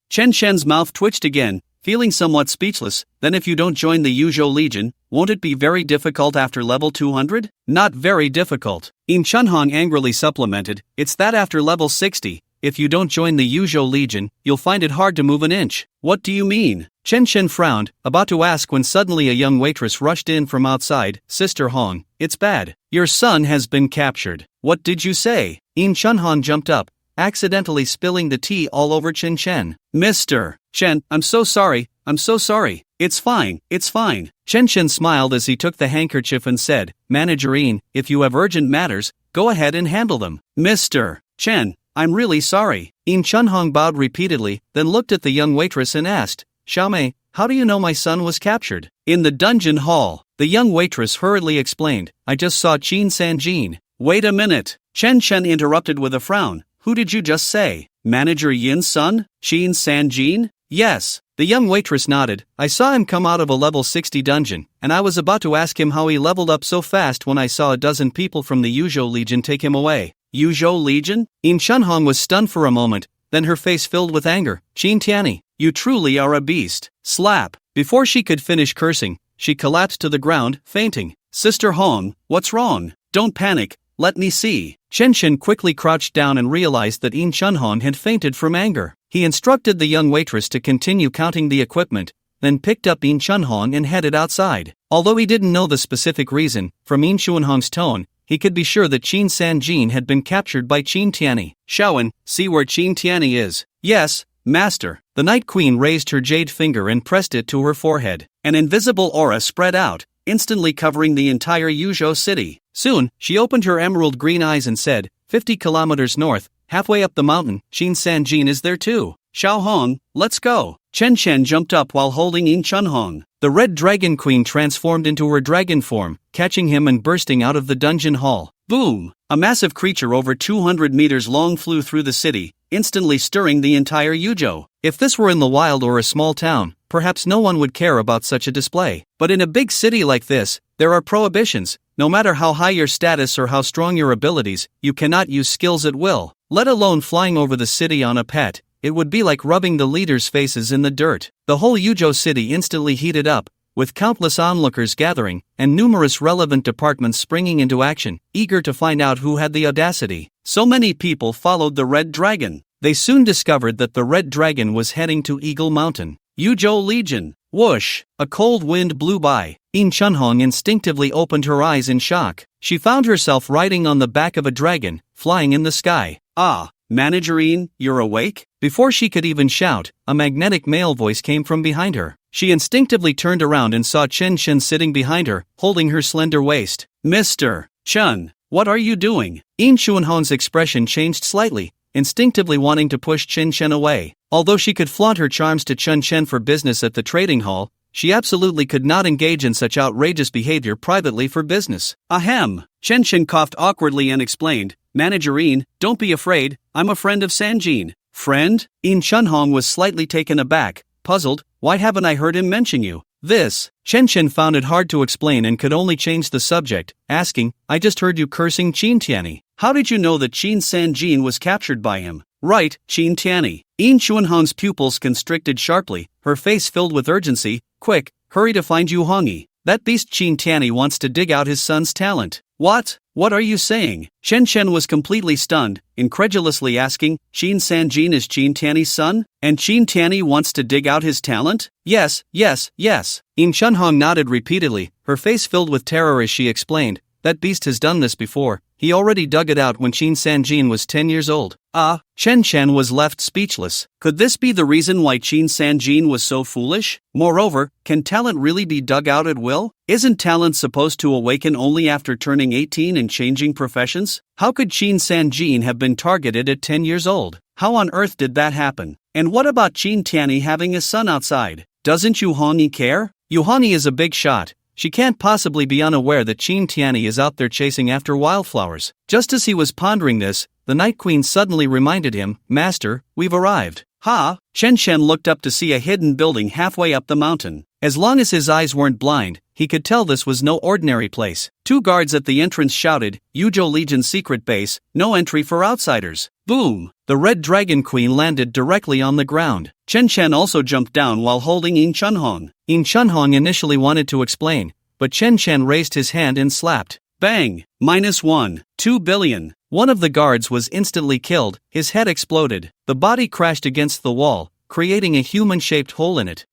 Chen Shen's mouth twitched again, feeling somewhat speechless. Then if you don't join the Yuzhou Legion, won't it be very difficult after level 200? Not very difficult. In Chunhong angrily supplemented, it's that after level 60. If you don't join the Yuzhou Legion, you'll find it hard to move an inch. What do you mean? Chen Shen frowned, about to ask when suddenly a young waitress rushed in from outside. Sister Hong, it's bad. Your son has been captured. What did you say? In Chunhong jumped up, accidentally spilling the tea all over Chen Shen. Mr. Chen, I'm so sorry. It's fine. Chen Shen smiled as he took the handkerchief and said, Manager In, if you have urgent matters, go ahead and handle them. Mr. Chen, I'm really sorry. In Chunhong bowed repeatedly, then looked at the young waitress and asked, Xiaomei, how do you know my son was captured? In the dungeon hall. The young waitress hurriedly explained, I just saw Qin Sanjin. Wait a minute. Chen Shen interrupted with a frown. Who did you just say? Manager Yin's son? Qin Sanjin? Yes. The young waitress nodded. I saw him come out of a level 60 dungeon, and I was about to ask him how he leveled up so fast when I saw a dozen people from the Yuzhou Legion take him away. Yuzhou Legion? In Chunhong was stunned for a moment, then her face filled with anger. Qin Tianyi, you truly are a beast. Slap. Before she could finish cursing, she collapsed to the ground, fainting. Sister Hong, what's wrong? Don't panic, let me see. Chen Shen quickly crouched down and realized that In Chunhong had fainted from anger. He instructed the young waitress to continue counting the equipment, then picked up In Chunhong and headed outside. Although he didn't know the specific reason, from In Chunhong's tone, he could be sure that Qin Sanjin had been captured by Qin Tianyi. Shaowen, see where Qin Tianyi is. Yes, master. The Night Queen raised her jade finger and pressed it to her forehead. An invisible aura spread out, instantly covering the entire Yuzhou city. Soon, she opened her emerald green eyes and said, 50 kilometers north, halfway up the mountain, Qin Sanjin is there too. Xiao Hong, let's go. Chen Shen jumped up while holding In Chunhong. The Red Dragon Queen transformed into her dragon form, catching him and bursting out of the dungeon hall. Boom! A massive creature over 200 meters long flew through the city, instantly stirring the entire Yuzhou. If this were in the wild or a small town, perhaps no one would care about such a display. But in a big city like this, there are prohibitions. No matter how high your status or how strong your abilities, you cannot use skills at will, let alone flying over the city on a pet. It would be like rubbing the leaders' faces in the dirt. The whole Yuzhou city instantly heated up, with countless onlookers gathering, and numerous relevant departments springing into action, eager to find out who had the audacity. So many people followed the Red Dragon. They soon discovered that the Red Dragon was heading to Eagle Mountain. Yuzhou Legion. Whoosh! A cold wind blew by. In Chunhong instinctively opened her eyes in shock. She found herself riding on the back of a dragon, flying in the sky. Ah! Manager In, you're awake? Before she could even shout, a magnetic male voice came from behind her. She instinctively turned around and saw Chen Shen sitting behind her, holding her slender waist. Mr. Chen, what are you doing? In Chunhong's expression changed slightly, instinctively wanting to push Chen Shen away. Although she could flaunt her charms to Chen Shen for business at the trading hall, she absolutely could not engage in such outrageous behavior privately for business. Ahem! Chen Shen coughed awkwardly and explained, Manager In, don't be afraid, I'm a friend of Sanjin. Friend? In Chunhong was slightly taken aback, puzzled, why haven't I heard him mention you? This. Chen Shen found it hard to explain and could only change the subject, asking, I just heard you cursing Qin Tianyi. How did you know that Qin Sanjin was captured by him? Right, Qin Tianyi. In Chunhong's pupils constricted sharply, her face filled with urgency. Quick, hurry to find Yu Hongi. That beast Qin Tianyi wants to dig out his son's talent. What? What are you saying? Shen Shen was completely stunned, incredulously asking, Qin Sanjin is Qin Tianyi's son? And Qin Tianyi wants to dig out his talent? Yes, yes, yes. Yin Chunhong nodded repeatedly, her face filled with terror as she explained, that beast has done this before. He already dug it out when Qin Sanjin was 10 years old. Shen Shen was left speechless. Could this be the reason why Qin Sanjin was so foolish? Moreover, can talent really be dug out at will? Isn't talent supposed to awaken only after turning 18 and changing professions? How could Qin Sanjin have been targeted at 10 years old? How on earth did that happen? And what about Qin Tianyi having a son outside? Doesn't Yu Hongyi care? Yu Hongyi is a big shot. She can't possibly be unaware that Qin Tianyi is out there chasing after wildflowers. Just as he was pondering this, the Night Queen suddenly reminded him, Master, we've arrived. Ha! Shen Shen looked up to see a hidden building halfway up the mountain. As long as his eyes weren't blind, he could tell this was no ordinary place. 2 guards at the entrance shouted, Yuzhou Legion's secret base, no entry for outsiders. Boom! The Red Dragon Queen landed directly on the ground. Chen Chen also jumped down while holding Yin Chunhong. Yin Chunhong initially wanted to explain, but Chen Chen raised his hand and slapped. Bang! -1, 2 billion. One of the guards was instantly killed, his head exploded. The body crashed against the wall, creating a human-shaped hole in it.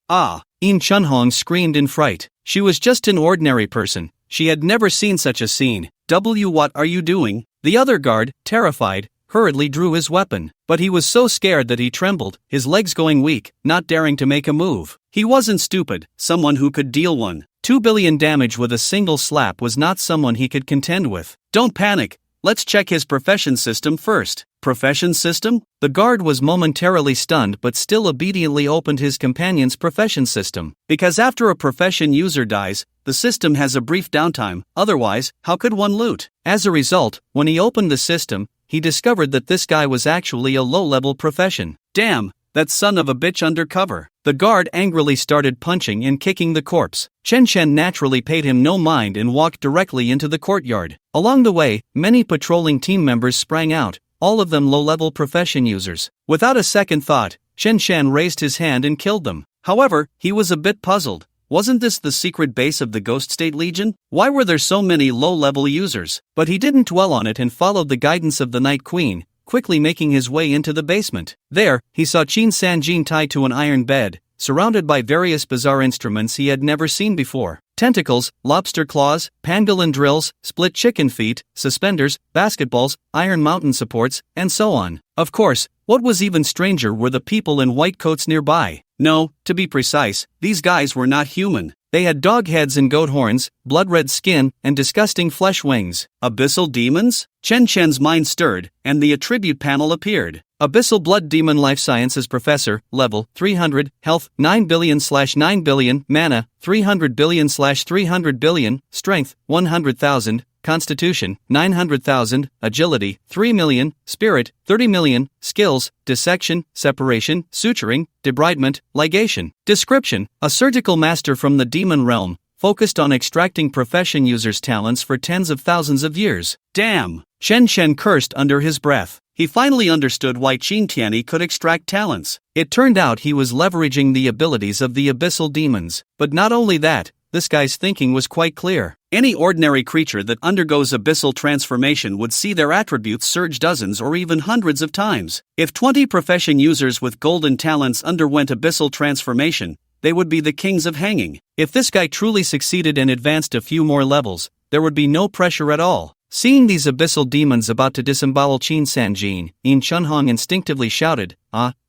Yin Chunhong screamed in fright. She was just an ordinary person. She had never seen such a scene. What are you doing? The other guard, terrified, hurriedly drew his weapon. But he was so scared that he trembled, his legs going weak, not daring to make a move. He wasn't stupid, someone who could deal 2 billion damage with a single slap was not someone he could contend with. Don't panic. Let's check his profession system first. Profession system? The guard was momentarily stunned but still obediently opened his companion's profession system. Because after a profession user dies, the system has a brief downtime, otherwise, how could one loot? As a result, when he opened the system, he discovered that this guy was actually a low-level profession. Damn, that son of a bitch undercover. The guard angrily started punching and kicking the corpse. Chen Chen naturally paid him no mind and walked directly into the courtyard. Along the way, many patrolling team members sprang out, all of them low-level profession users. Without a second thought, Chen Chen raised his hand and killed them. However, he was a bit puzzled. Wasn't this the secret base of the Ghost State Legion? Why were there so many low-level users? But he didn't dwell on it and followed the guidance of the Night Queen, quickly making his way into the basement. There, he saw Qin Sanjin tied to an iron bed, surrounded by various bizarre instruments he had never seen before. Tentacles, lobster claws, pangolin drills, split chicken feet, suspenders, basketballs, iron mountain supports, and so on. Of course, what was even stranger were the people in white coats nearby. No, to be precise, these guys were not human. They had dog heads and goat horns, blood-red skin, and disgusting flesh wings. Abyssal demons? Chen Chen's mind stirred, and the attribute panel appeared. Abyssal Blood Demon Life Sciences Professor, Level 300, Health 9 billion/9 billion, Mana 300 billion/300 billion, Strength 100,000, Constitution 900,000, Agility 3 million, Spirit 30 million, Skills, Dissection, Separation, Suturing, Debridement, Ligation. Description: a surgical master from the demon realm, focused on extracting profession users' talents for tens of thousands of years. Damn! Chen Chen cursed under his breath. He finally understood why Qin Tianyi could extract talents. It turned out he was leveraging the abilities of the abyssal demons. But not only that, this guy's thinking was quite clear. Any ordinary creature that undergoes abyssal transformation would see their attributes surge dozens or even hundreds of times. If 20 profession users with golden talents underwent abyssal transformation, they would be the kings of hanging. If this guy truly succeeded and advanced a few more levels, there would be no pressure at all. Seeing these abyssal demons about to disembowel Qin Sanjin, Yin Chunhong instinctively shouted,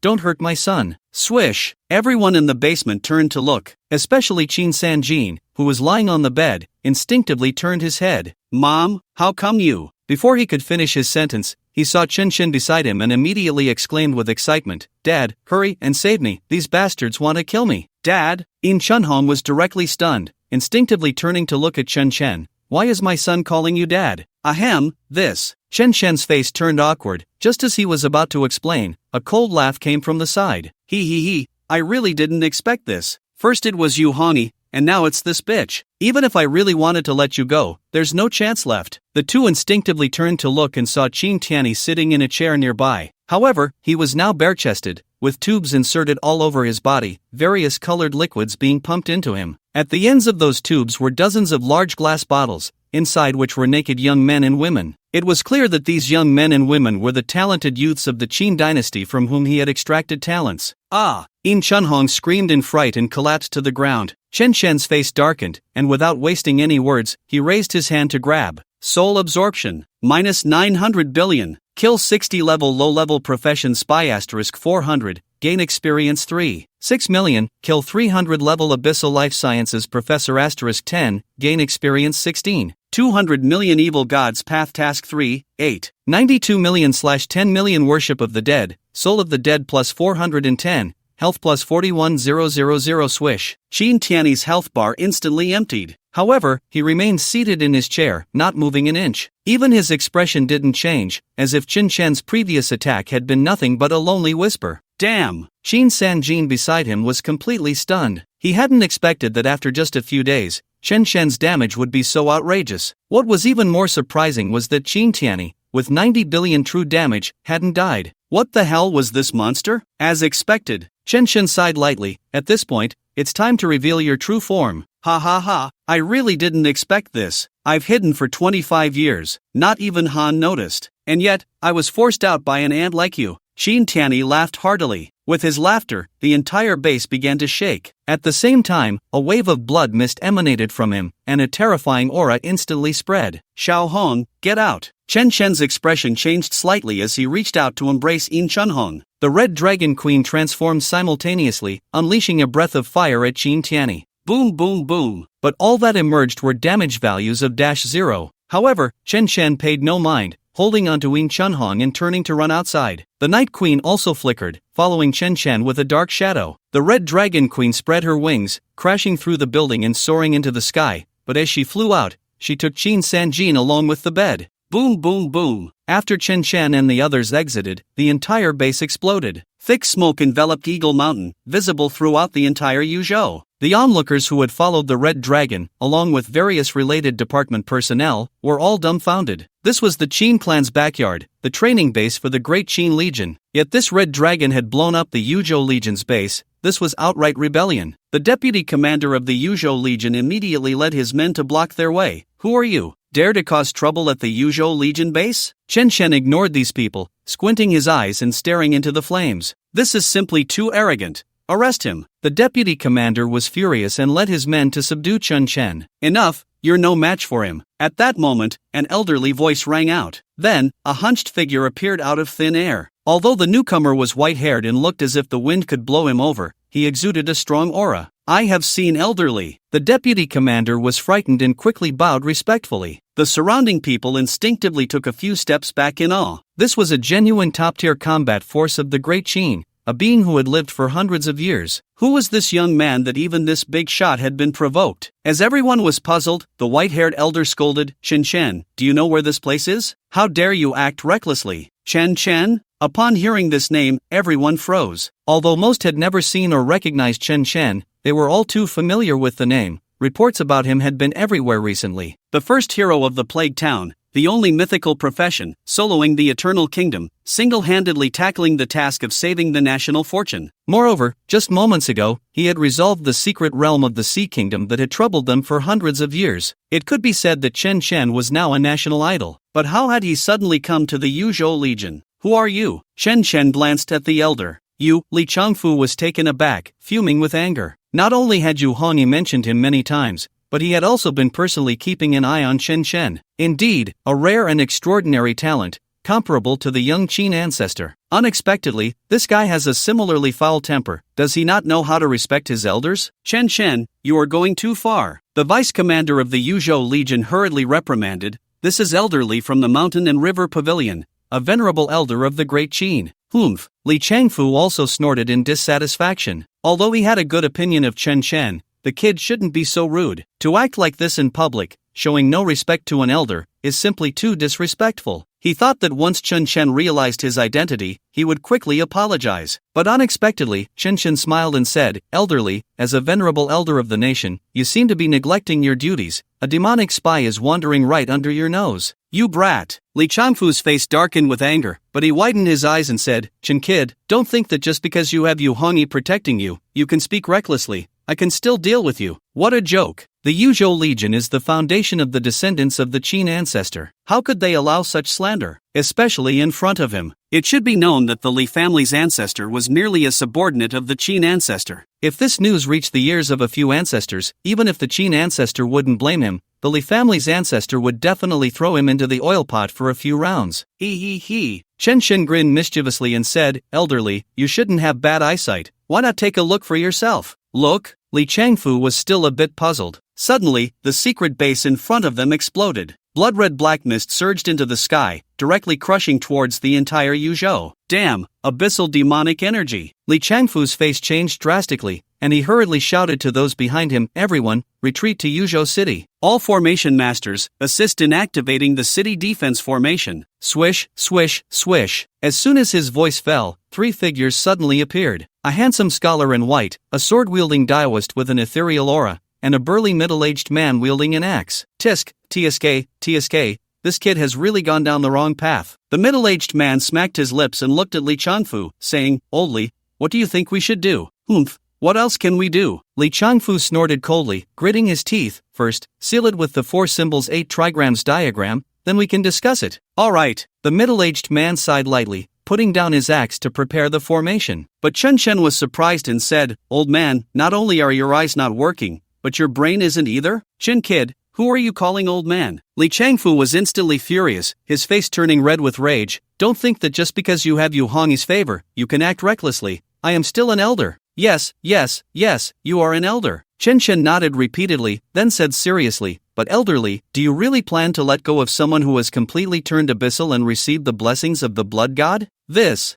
don't hurt my son. Swish! Everyone in the basement turned to look, especially Qin Sanjin, who was lying on the bed, instinctively turned his head. Mom, how come you? Before he could finish his sentence, he saw Chen Chen beside him and immediately exclaimed with excitement, Dad, hurry and save me, these bastards want to kill me. Dad? Yin Chunhong was directly stunned, instinctively turning to look at Chen Chen. Why is my son calling you Dad? Ahem, this. Chen Chen's face turned awkward. Just as he was about to explain, a cold laugh came from the side. He, I really didn't expect this. First it was you Hongyi, and now it's this bitch. Even if I really wanted to let you go, there's no chance left. The two instinctively turned to look and saw Qin Tianyi sitting in a chair nearby. However, he was now bare-chested, with tubes inserted all over his body, various colored liquids being pumped into him. At the ends of those tubes were dozens of large glass bottles, inside which were naked young men and women. It was clear that these young men and women were the talented youths of the Qin dynasty from whom he had extracted talents. Ah! In Chunhong screamed in fright and collapsed to the ground. Chen Shen's face darkened, and without wasting any words, he raised his hand to grab. Soul absorption. Minus 900 billion. Kill 60 level low-level profession spy * 400. Gain experience 3. 6 million. Kill 300 level abyssal life sciences professor * 10. Gain experience 16. 200 million evil gods path task 3. 8. 92 million / 10 million worship of the dead. Soul of the dead plus 410. Health plus 41000 swish. Qin Tiany's health bar instantly emptied. However, he remained seated in his chair, not moving an inch. Even his expression didn't change, as if Qin Shen's previous attack had been nothing but a lonely whisper. Damn! Qin Sanjin beside him was completely stunned. He hadn't expected that after just a few days, Chen Shen's damage would be so outrageous. What was even more surprising was that Qin Tiany, with 90 billion true damage, hadn't died. What the hell was this monster? As expected, Chen Shen sighed lightly. At this point, it's time to reveal your true form. Ha ha ha, I really didn't expect this. I've hidden for 25 years. Not even Han noticed. And yet, I was forced out by an ant like you. Qin Tiany laughed heartily. With his laughter, the entire base began to shake. At the same time, a wave of blood mist emanated from him, and a terrifying aura instantly spread. Xiao Hong, get out. Chen Shen's expression changed slightly as he reached out to embrace Yin Chunhong. The Red Dragon Queen transformed simultaneously, unleashing a breath of fire at Qin Tiany. Boom boom boom. But all that emerged were damage values of -0. However, Chen Shen paid no mind, holding onto Yin Chunhong and turning to run outside. The Night Queen also flickered, following Chen Shen with a dark shadow. The Red Dragon Queen spread her wings, crashing through the building and soaring into the sky, but as she flew out, she took Qin Sanjin along with the bed. Boom boom boom. After Chen Shen and the others exited, the entire base exploded. Thick smoke enveloped Eagle Mountain, visible throughout the entire Yuzhou. The onlookers who had followed the Red Dragon, along with various related department personnel, were all dumbfounded. This was the Qin clan's backyard, the training base for the Great Qin Legion. Yet this Red Dragon had blown up the Yuzhou Legion's base. This was outright rebellion. The deputy commander of the Yuzhou Legion immediately led his men to block their way. Who are you? Dare to cause trouble at the Yuzhou Legion base? Chen Shen ignored these people, squinting his eyes and staring into the flames. This is simply too arrogant. Arrest him. The deputy commander was furious and led his men to subdue Chen Shen. Enough, you're no match for him. At that moment, an elderly voice rang out. Then, a hunched figure appeared out of thin air. Although the newcomer was white-haired and looked as if the wind could blow him over, he exuded a strong aura. I have seen elderly. The deputy commander was frightened and quickly bowed respectfully. The surrounding people instinctively took a few steps back in awe. This was a genuine top-tier combat force of the Great Qin, a being who had lived for hundreds of years. Who was this young man that even this big shot had been provoked? As everyone was puzzled, the white-haired elder scolded, Chen Shen, do you know where this place is? How dare you act recklessly? Chen Shen? Upon hearing this name, everyone froze. Although most had never seen or recognized Chen Shen, they were all too familiar with the name. Reports about him had been everywhere recently. The first hero of the Plague Town, the only mythical profession, soloing the Eternal Kingdom, single-handedly tackling the task of saving the national fortune. Moreover, just moments ago, he had resolved the secret realm of the Sea Kingdom that had troubled them for hundreds of years. It could be said that Chen Shen was now a national idol. But how had he suddenly come to the Yuzhou Legion? Who are you? Chen Shen glanced at the elder. You, Li Changfu was taken aback, fuming with anger. Not only had Yu Hongyi mentioned him many times, but he had also been personally keeping an eye on Chen Shen. Indeed, a rare and extraordinary talent, comparable to the young Qin ancestor. Unexpectedly, this guy has a similarly foul temper. Does he not know how to respect his elders? Chen Shen, you are going too far. The vice commander of the Yuzhou Legion hurriedly reprimanded. This is elderly from the Mountain and River Pavilion, a venerable elder of the Great Qin. Humph. Li Changfu also snorted in dissatisfaction. Although he had a good opinion of Chen Shen, the kid shouldn't be so rude. To act like this in public, showing no respect to an elder, is simply too disrespectful. He thought that once Chen Shen realized his identity, he would quickly apologize. But unexpectedly, Chen Shen smiled and said, Elderly, as a venerable elder of the nation, you seem to be neglecting your duties. A demonic spy is wandering right under your nose. You brat. Li Changfu's face darkened with anger, but he widened his eyes and said, Chen kid, don't think that just because you have Yu Hongyi protecting you, you can speak recklessly. I can still deal with you. What a joke. The Yuzhou Legion is the foundation of the descendants of the Qin ancestor. How could they allow such slander, especially in front of him? It should be known that the Li family's ancestor was merely a subordinate of the Qin ancestor. If this news reached the ears of a few ancestors, even if the Qin ancestor wouldn't blame him, the Li family's ancestor would definitely throw him into the oil pot for a few rounds. He. Chen Shen grinned mischievously and said, "Elderly, you shouldn't have bad eyesight. Why not take a look for yourself?" Look? Li Changfu was still a bit puzzled. Suddenly, the secret base in front of them exploded. Blood-red black mist surged into the sky, directly crushing towards the entire Yuzhou. Damn, abyssal demonic energy. Li Changfu's face changed drastically, and he hurriedly shouted to those behind him, "Everyone, retreat to Yuzhou City. All formation masters, assist in activating the city defense formation." Swish, swish, swish. As soon as his voice fell, 3 figures suddenly appeared. A handsome scholar in white, a sword-wielding Daoist with an ethereal aura, and a burly middle-aged man wielding an axe. TSK, this kid has really gone down the wrong path. The middle-aged man smacked his lips and looked at Li Changfu, saying, "Oldly, what do you think we should do?" "Humph, what else can we do?" Li Changfu snorted coldly, gritting his teeth. "First, seal it with the 4 symbols 8 trigrams diagram, then we can discuss it." "All right." The middle-aged man sighed lightly, putting down his axe to prepare the formation. But Chen Shen was surprised and said, "Old man, not only are your eyes not working, but your brain isn't either? Chin kid, who are you calling old man?" Li Changfu was instantly furious, his face turning red with rage. "Don't think that just because you have Yu Hongyi's favor, you can act recklessly. I am still an elder." Yes, you are an elder." Chen Shen nodded repeatedly, then said seriously, "But elderly, do you really plan to let go of someone who has completely turned abyssal and received the blessings of the blood god?" This.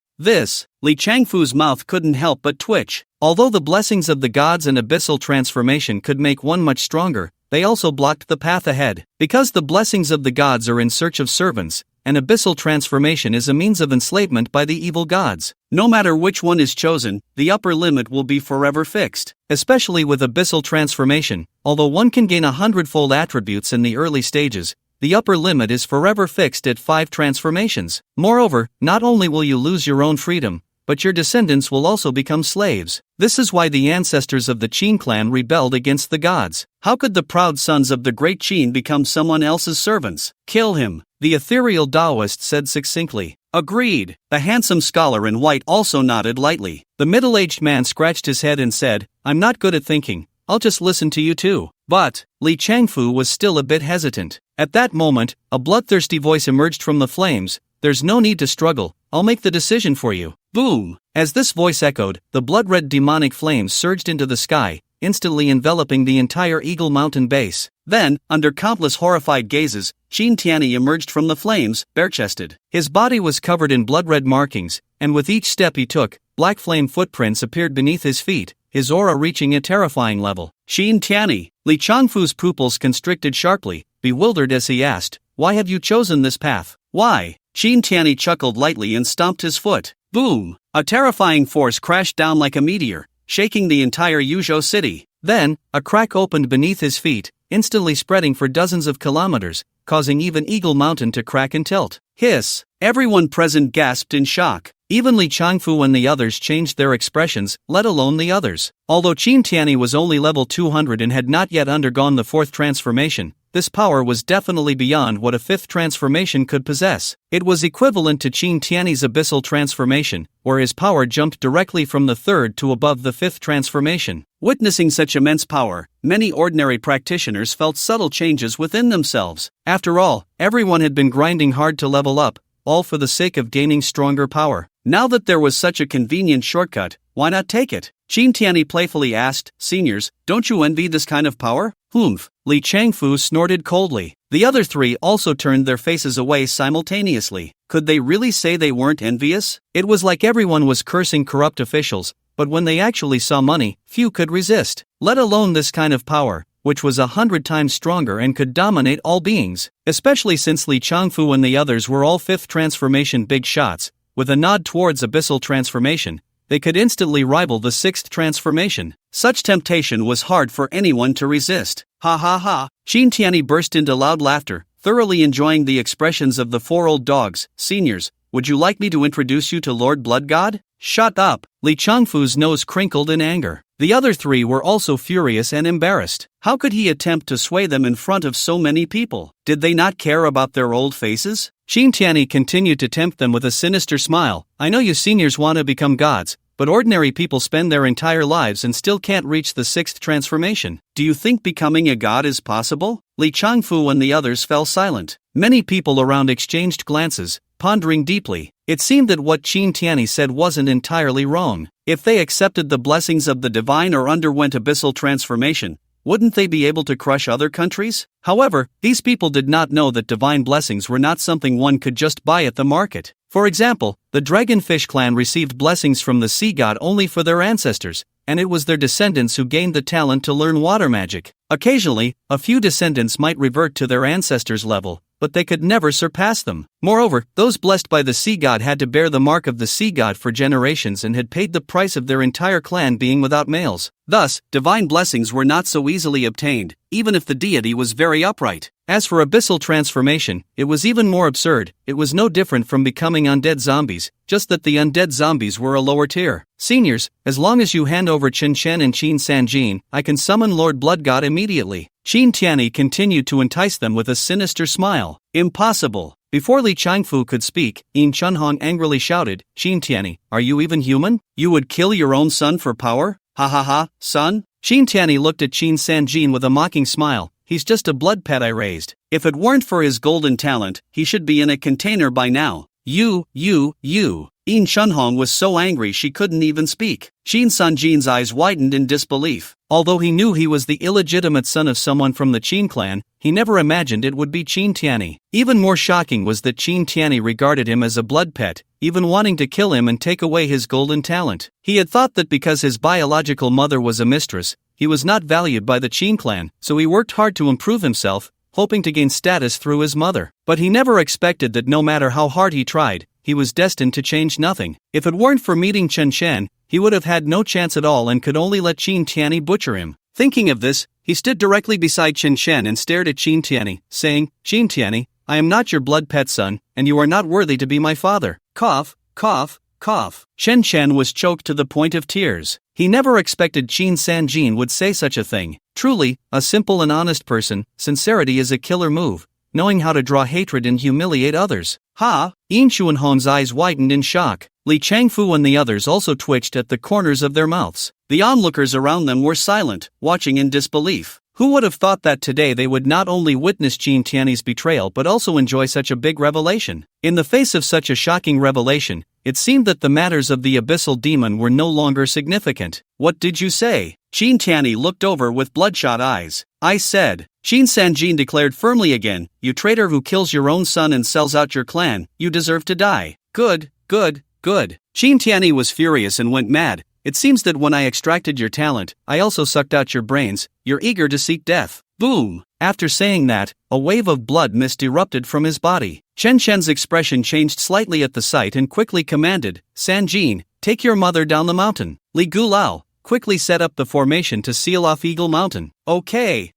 Li Changfu's mouth couldn't help but twitch. Although the blessings of the gods and abyssal transformation could make one much stronger, they also blocked the path ahead. Because the blessings of the gods are in search of servants, and abyssal transformation is a means of enslavement by the evil gods. No matter which one is chosen, the upper limit will be forever fixed. Especially with abyssal transformation, although one can gain 100-fold attributes in the early stages, the upper limit is forever fixed at 5 transformations. Moreover, not only will you lose your own freedom, but your descendants will also become slaves. This is why the ancestors of the Qin clan rebelled against the gods. How could the proud sons of the great Qin become someone else's servants? Kill him, the ethereal Taoist said succinctly. Agreed. The handsome scholar in white also nodded lightly. The middle-aged man scratched his head and said, "I'm not good at thinking. I'll just listen to you too." But Li Changfu was still a bit hesitant. At that moment, a bloodthirsty voice emerged from the flames. "There's no need to struggle. I'll make the decision for you." Boom! As this voice echoed, the blood-red demonic flames surged into the sky, instantly enveloping the entire Eagle Mountain base. Then, under countless horrified gazes, Qin Tianyi emerged from the flames, bare-chested. His body was covered in blood-red markings, and with each step he took, black flame footprints appeared beneath his feet, his aura reaching a terrifying level. "Qin Tianyi." Li Changfu's pupils constricted sharply, bewildered as he asked, "Why have you chosen this path?" "Why?" Qin Tianyi chuckled lightly and stomped his foot. Boom! A terrifying force crashed down like a meteor, shaking the entire Yuzhou city. Then, a crack opened beneath his feet, instantly spreading for dozens of kilometers, causing even Eagle Mountain to crack and tilt. Hiss! Everyone present gasped in shock. Even Li Changfu and the others changed their expressions, let alone the others. Although Qin Tianyi was only level 200 and had not yet undergone the 4th transformation, this power was definitely beyond what a 5th transformation could possess. It was equivalent to Qin Tianyi's abyssal transformation, where his power jumped directly from the 3rd to above the 5th transformation. Witnessing such immense power, many ordinary practitioners felt subtle changes within themselves. After all, everyone had been grinding hard to level up, all for the sake of gaining stronger power. Now that there was such a convenient shortcut, why not take it? Qin Tianyi playfully asked, "Seniors, don't you envy this kind of power?" "Humph." Li Changfu snorted coldly. The other 3 also turned their faces away simultaneously. Could they really say they weren't envious? It was like everyone was cursing corrupt officials, but when they actually saw money, few could resist. Let alone this kind of power, which was 100 times stronger and could dominate all beings. Especially since Li Changfu and the others were all 5th transformation big shots, with a nod towards abyssal transformation, they could instantly rival the 6th transformation. Such temptation was hard for anyone to resist. Ha ha ha! Qin Tianyi burst into loud laughter, thoroughly enjoying the expressions of the 4 old dogs. "Seniors, would you like me to introduce you to Lord Blood God?" "Shut up!" Li Changfu's nose crinkled in anger. The other three were also furious and embarrassed. How could he attempt to sway them in front of so many people? Did they not care about their old faces? Qin Tianyi continued to tempt them with a sinister smile. I know you seniors want to become gods, but ordinary people spend their entire lives and still can't reach the sixth transformation. Do you think becoming a god is possible? Li Changfu and the others fell silent. Many people around exchanged glances, pondering deeply. It seemed that what Qin Tianyi said wasn't entirely wrong. If they accepted the blessings of the divine or underwent abyssal transformation, wouldn't they be able to crush other countries? However, these people did not know that divine blessings were not something one could just buy at the market. For example, the Dragonfish clan received blessings from the sea god only for their ancestors, and it was their descendants who gained the talent to learn water magic. Occasionally, a few descendants might revert to their ancestors' level, but they could never surpass them. Moreover, those blessed by the sea god had to bear the mark of the sea god for generations and had paid the price of their entire clan being without males. Thus, divine blessings were not so easily obtained, even if the deity was very upright. As for abyssal transformation, it was even more absurd. It was no different from becoming undead zombies, just that the undead zombies were a lower tier. Seniors, as long as you hand over Chen Chen and Qin Sanjin, I can summon Lord Blood God immediately. Qin Tianyi continued to entice them with a sinister smile. Impossible. Before Li Changfu could speak, Yin Chunhong angrily shouted, Qin Tianyi, are you even human? You would kill your own son for power? Ha ha ha, son? Qin Tianyi looked at Qin Sanjin with a mocking smile. He's just a blood pet I raised. If it weren't for his golden talent, he should be in a container by now. You. Yin Chunhong was so angry she couldn't even speak. Qin Sanjin's eyes widened in disbelief. Although he knew he was the illegitimate son of someone from the Qin clan, he never imagined it would be Qin Tianyi. Even more shocking was that Qin Tianyi regarded him as a blood pet, even wanting to kill him and take away his golden talent. He had thought that because his biological mother was a mistress, he was not valued by the Qin clan, so he worked hard to improve himself, hoping to gain status through his mother. But he never expected that no matter how hard he tried, he was destined to change nothing. If it weren't for meeting Chen Chen, he would have had no chance at all and could only let Qin Tianyi butcher him. Thinking of this, he stood directly beside Chen Chen and stared at Qin Tianyi, saying, Qin Tianyi, I am not your blood pet son, and you are not worthy to be my father. Cough, cough, cough. Chen Chen was choked to the point of tears. He never expected Qin Sanjin would say such a thing. Truly, a simple and honest person, sincerity is a killer move, knowing how to draw hatred and humiliate others. Ha! Yin Chunhong's eyes widened in shock. Li Changfu and the others also twitched at the corners of their mouths. The onlookers around them were silent, watching in disbelief. Who would have thought that today they would not only witness Qin Tianyi's betrayal but also enjoy such a big revelation? In the face of such a shocking revelation, it seemed that the matters of the abyssal demon were no longer significant. What did you say? Qin Tianyi looked over with bloodshot eyes. I said. Qin Sanjin declared firmly again, you traitor who kills your own son and sells out your clan, you deserve to die. Good. Qin Tianyi was furious and went mad. It seems that when I extracted your talent, I also sucked out your brains. You're eager to seek death. Boom! After saying that, a wave of blood mist erupted from his body. Chen Chen's expression changed slightly at the sight and quickly commanded, Sanjin, take your mother down the mountain. Li Gulao quickly set up the formation to seal off Eagle Mountain. Okay.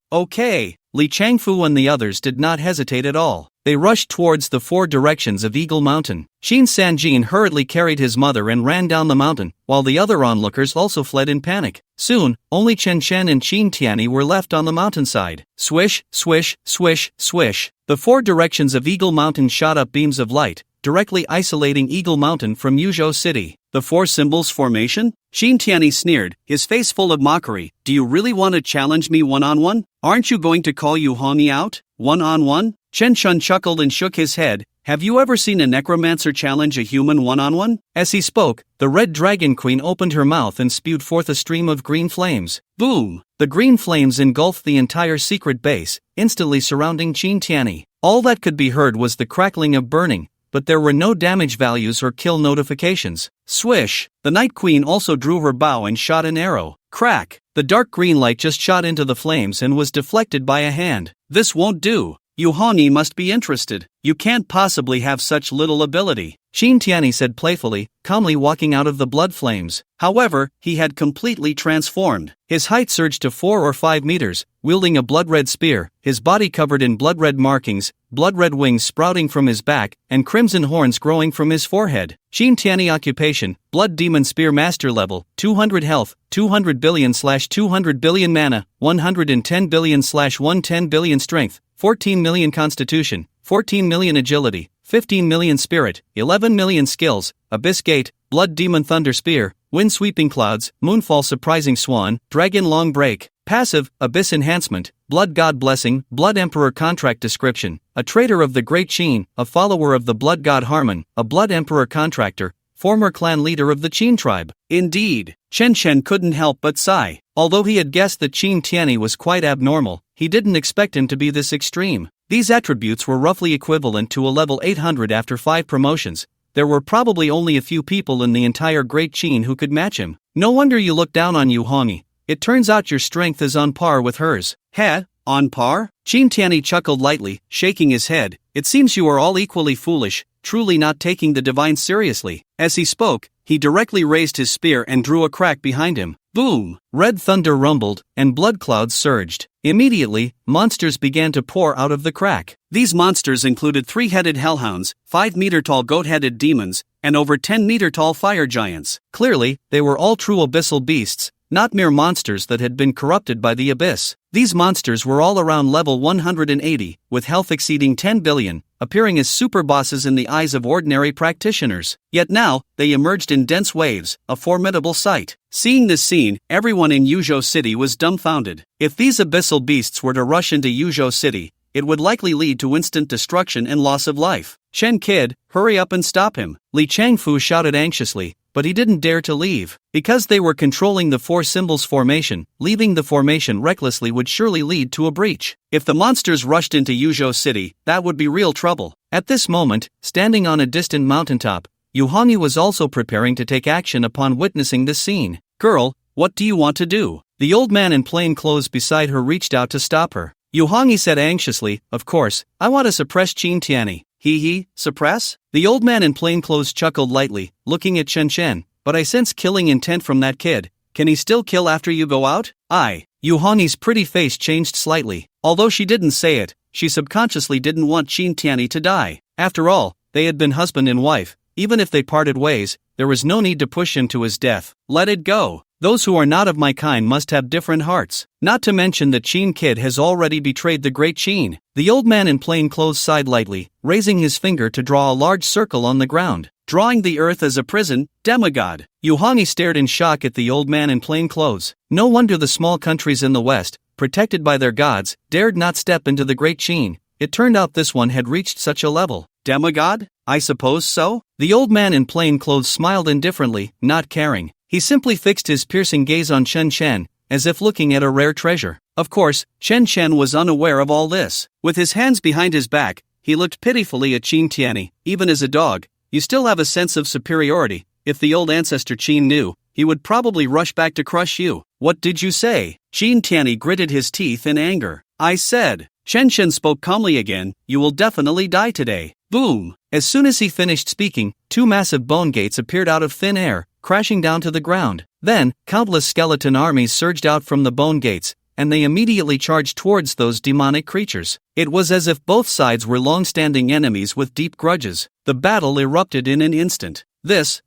Li Changfu and the others did not hesitate at all. They rushed towards the four directions of Eagle Mountain. Qin Sanjin hurriedly carried his mother and ran down the mountain, while the other onlookers also fled in panic. Soon, only Chen Chen and Qin Tianyi were left on the mountainside. Swish, swish, swish, swish. The four directions of Eagle Mountain shot up beams of light, directly isolating Eagle Mountain from Yuzhou City. The four symbols formation? Qin Tianyi sneered, his face full of mockery. Do you really want to challenge me one-on-one? Aren't you going to call Yu Hongyi out? One-on-one? Chen Chun chuckled and shook his head. Have you ever seen a necromancer challenge a human one-on-one? As he spoke, the red dragon queen opened her mouth and spewed forth a stream of green flames. Boom! The green flames engulfed the entire secret base, instantly surrounding Qin Tianyi. All that could be heard was the crackling of burning, but there were no damage values or kill notifications. Swish! The Night Queen also drew her bow and shot an arrow. Crack! The dark green light just shot into the flames and was deflected by a hand. This won't do. Yu must be interested. You can't possibly have such little ability. Qin Tianyi said playfully, calmly walking out of the blood flames. However, he had completely transformed. His height surged to 4 or 5 meters, wielding a blood-red spear, his body covered in blood-red markings, blood-red wings sprouting from his back, and crimson horns growing from his forehead. Qin Tianyi occupation, Blood Demon Spear Master level, 200 health, 200 billion/200 billion mana, 110 billion/110 billion strength, 14 million constitution, 14 million agility, 15 million spirit, 11 million skills, Abyss Gate, Blood Demon Thunder Spear, Wind Sweeping Clouds, Moonfall Surprising Swan, Dragon Long Break. Passive, Abyss Enhancement, Blood God Blessing, Blood Emperor Contract Description, a traitor of the Great Qin, a follower of the Blood God Harmon, a Blood Emperor Contractor, former clan leader of the Qin tribe. Indeed, Chen Shen couldn't help but sigh. Although he had guessed that Qin Tianyi was quite abnormal, he didn't expect him to be this extreme. These attributes were roughly equivalent to a level 800 after 5 promotions. There were probably only a few people in the entire Great Qin who could match him. No wonder you look down on Yu Hongi. It turns out your strength is on par with hers. Heh, on par? Qin Tianyi chuckled lightly, shaking his head. It seems you are all equally foolish, truly not taking the divine seriously. As he spoke, he directly raised his spear and drew a crack behind him. Boom! Red thunder rumbled, and blood clouds surged. Immediately, monsters began to pour out of the crack. These monsters included 3-headed hellhounds, 5-meter-tall goat-headed demons, and over 10-meter-tall fire giants. Clearly, they were all true abyssal beasts, not mere monsters that had been corrupted by the abyss. These monsters were all around level 180, with health exceeding 10 billion, appearing as super bosses in the eyes of ordinary practitioners. Yet now, they emerged in dense waves, a formidable sight. Seeing this scene, everyone in Yuzhou City was dumbfounded. If these abyssal beasts were to rush into Yuzhou City, it would likely lead to instant destruction and loss of life. Shen Kid, hurry up and stop him, Li Changfu shouted anxiously, but he didn't dare to leave. Because they were controlling the 4 symbols formation, leaving the formation recklessly would surely lead to a breach. If the monsters rushed into Yuzhou City, that would be real trouble. At this moment, standing on a distant mountaintop, Yu Hongi was also preparing to take action upon witnessing this scene. Girl, what do you want to do? The old man in plain clothes beside her reached out to stop her. Yu Hongi said anxiously, of course, I want to suppress Qin Tianyi. Suppress? The old man in plain clothes chuckled lightly, looking at Chen Shen, but I sense killing intent from that kid. Can he still kill after you go out? Yu Hongi's pretty face changed slightly. Although she didn't say it, she subconsciously didn't want Qin Tianyi to die. After all, they had been husband and wife. Even if they parted ways, there was no need to push him to his death. Let it go. Those who are not of my kind must have different hearts. Not to mention that Qin Kid has already betrayed the Great Qin. The old man in plain clothes sighed lightly, raising his finger to draw a large circle on the ground. Drawing the earth as a prison, demigod. Yu Hongi stared in shock at the old man in plain clothes. No wonder the small countries in the West, protected by their gods, dared not step into the Great Qin. It turned out this one had reached such a level. Demigod? I suppose so? The old man in plain clothes smiled indifferently, not caring. He simply fixed his piercing gaze on Chen Shen, as if looking at a rare treasure. Of course, Chen Shen was unaware of all this. With his hands behind his back, he looked pitifully at Qin Tianyi. Even as a dog, you still have a sense of superiority. If the old ancestor Qin knew, he would probably rush back to crush you. What did you say? Qin Tianyi gritted his teeth in anger. I said. Chen Shen spoke calmly again, you will definitely die today. Boom! As soon as he finished speaking, 2 massive bone gates appeared out of thin air, crashing down to the ground. Then, countless skeleton armies surged out from the bone gates, and they immediately charged towards those demonic creatures. It was as if both sides were long-standing enemies with deep grudges. The battle erupted in an instant. This.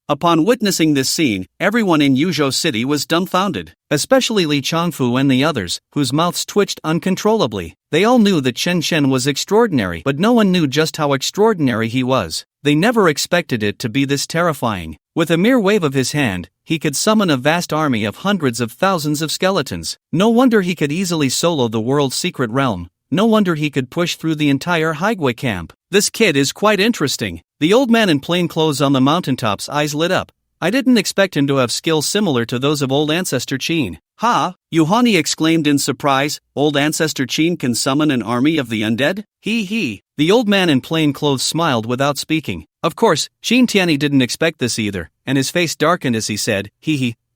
Upon witnessing this scene, everyone in Yuzhou City was dumbfounded, especially Li Changfu and the others, whose mouths twitched uncontrollably. They all knew that Chen Shen was extraordinary, but no one knew just how extraordinary he was. They never expected it to be this terrifying. With a mere wave of his hand, he could summon a vast army of hundreds of thousands of skeletons. No wonder he could easily solo the world's secret realm. No wonder he could push through the entire Haigui camp. This kid is quite interesting. The old man in plain clothes on the mountaintop's eyes lit up. I didn't expect him to have skills similar to those of old ancestor Qin. Ha! Yu Hongi exclaimed in surprise, old ancestor Qin can summon an army of the undead? He. The old man in plain clothes smiled without speaking. Of course, Qin Tianyi didn't expect this either, and his face darkened as he said,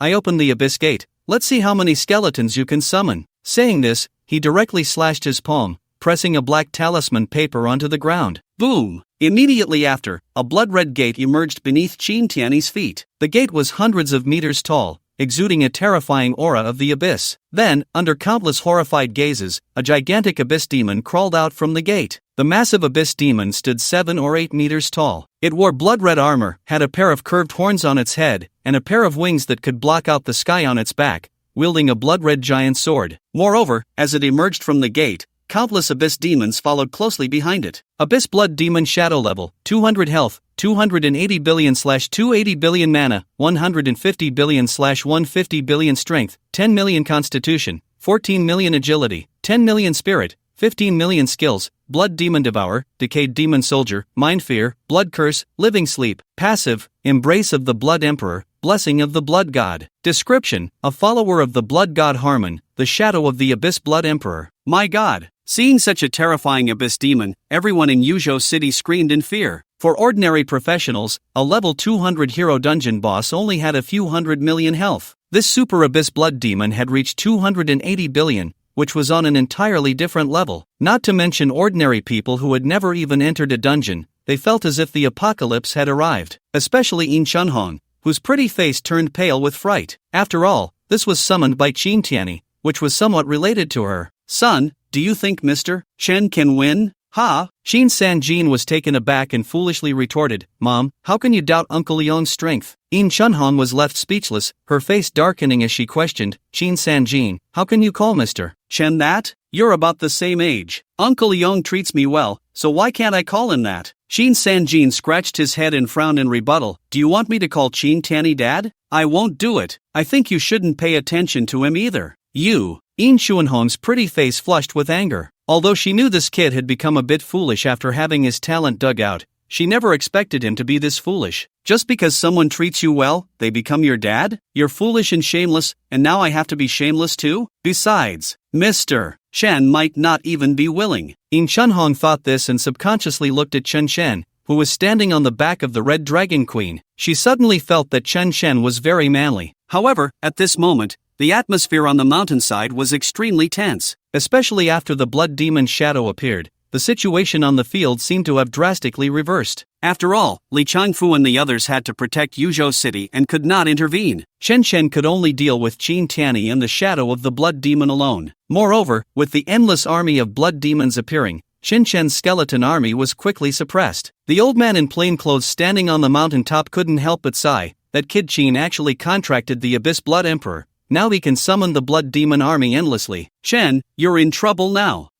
I opened the abyss gate. Let's see how many skeletons you can summon. Saying this, he directly slashed his palm, pressing a black talisman paper onto the ground. Boom! Immediately after, a blood-red gate emerged beneath Qin Tiany's feet. The gate was hundreds of meters tall, exuding a terrifying aura of the abyss. Then, under countless horrified gazes, a gigantic abyss demon crawled out from the gate. The massive abyss demon stood 7 or 8 meters tall. It wore blood-red armor, had a pair of curved horns on its head, and a pair of wings that could block out the sky on its back, wielding a blood-red giant sword. Moreover, as it emerged from the gate, countless abyss demons followed closely behind it. Abyss Blood Demon Shadow Level, 200 Health, 280 billion/280 billion Mana, 150 billion/150 billion Strength, 10 million Constitution, 14 million Agility, 10 million Spirit, 15 million Skills. Blood Demon Devourer, Decayed Demon Soldier, Mind Fear, Blood Curse, Living Sleep. Passive, Embrace of the Blood Emperor, Blessing of the Blood God. Description: a follower of the Blood God Harmon, the shadow of the Abyss Blood Emperor. My God! Seeing such a terrifying abyss demon, everyone in Yuzhou City screamed in fear. For ordinary professionals, a level 200 hero dungeon boss only had a few hundred million health. This super abyss blood demon had reached 280 billion, which was on an entirely different level. Not to mention ordinary people who had never even entered a dungeon, they felt as if the apocalypse had arrived. Especially Yin Chunhong, whose pretty face turned pale with fright. After all, this was summoned by Qin Tiany, which was somewhat related to her. Son, do you think Mr. Chen can win? Ha! Qin Sanjin was taken aback and foolishly retorted, Mom, how can you doubt Uncle Leong's strength? Yin Chunhong was left speechless, her face darkening as she questioned, Qin Sanjin, how can you call Mr. Chen that? You're about the same age. Uncle Leong treats me well, so why can't I call him that? Qin Sanjin scratched his head and frowned in rebuttal. Do you want me to call Qin Tiany Dad? I won't do it. I think you shouldn't pay attention to him either. You. Yin Chunhong's pretty face flushed with anger. Although she knew this kid had become a bit foolish after having his talent dug out, she never expected him to be this foolish. Just because someone treats you well, they become your dad? You're foolish and shameless, and now I have to be shameless too? Besides, Mr. Chen might not even be willing. Yin Chunhong thought this and subconsciously looked at Chen Shen, who was standing on the back of the Red Dragon Queen. She suddenly felt that Chen Shen was very manly. However, at this moment, the atmosphere on the mountainside was extremely tense. Especially after the blood demon's shadow appeared, the situation on the field seemed to have drastically reversed. After all, Li Changfu and the others had to protect Yuzhou City and could not intervene. Chen Shen could only deal with Qin Tiany and the shadow of the blood demon alone. Moreover, with the endless army of blood demons appearing, Chen Shen's skeleton army was quickly suppressed. The old man in plain clothes standing on the mountaintop couldn't help but sigh. That kid Qin actually contracted the Abyss Blood Emperor. Now he can summon the blood demon army endlessly. Shen, you're in trouble now.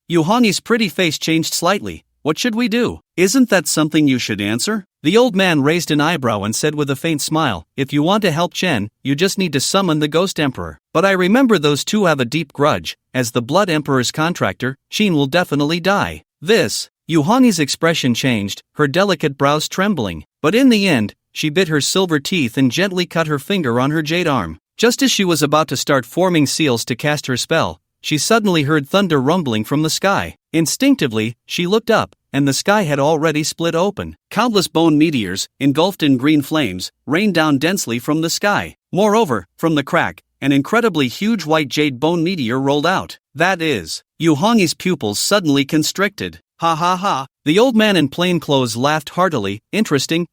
Yu Hongyi's pretty face changed slightly. What should we do? Isn't that something you should answer? The old man raised an eyebrow and said with a faint smile, if you want to help Chen, you just need to summon the Ghost Emperor. But I remember those two have a deep grudge. As the Blood Emperor's contractor, Qin will definitely die. Yu Hongyi's expression changed, her delicate brows trembling. But in the end, she bit her silver teeth and gently cut her finger on her jade arm. Just as she was about to start forming seals to cast her spell, she suddenly heard thunder rumbling from the sky. Instinctively, she looked up, and the sky had already split open. Countless bone meteors, engulfed in green flames, rained down densely from the sky. Moreover, from the crack, an incredibly huge white jade bone meteor rolled out. That is, Yu Hongyi's pupils suddenly constricted. Ha ha ha. The old man in plain clothes laughed heartily. Interesting.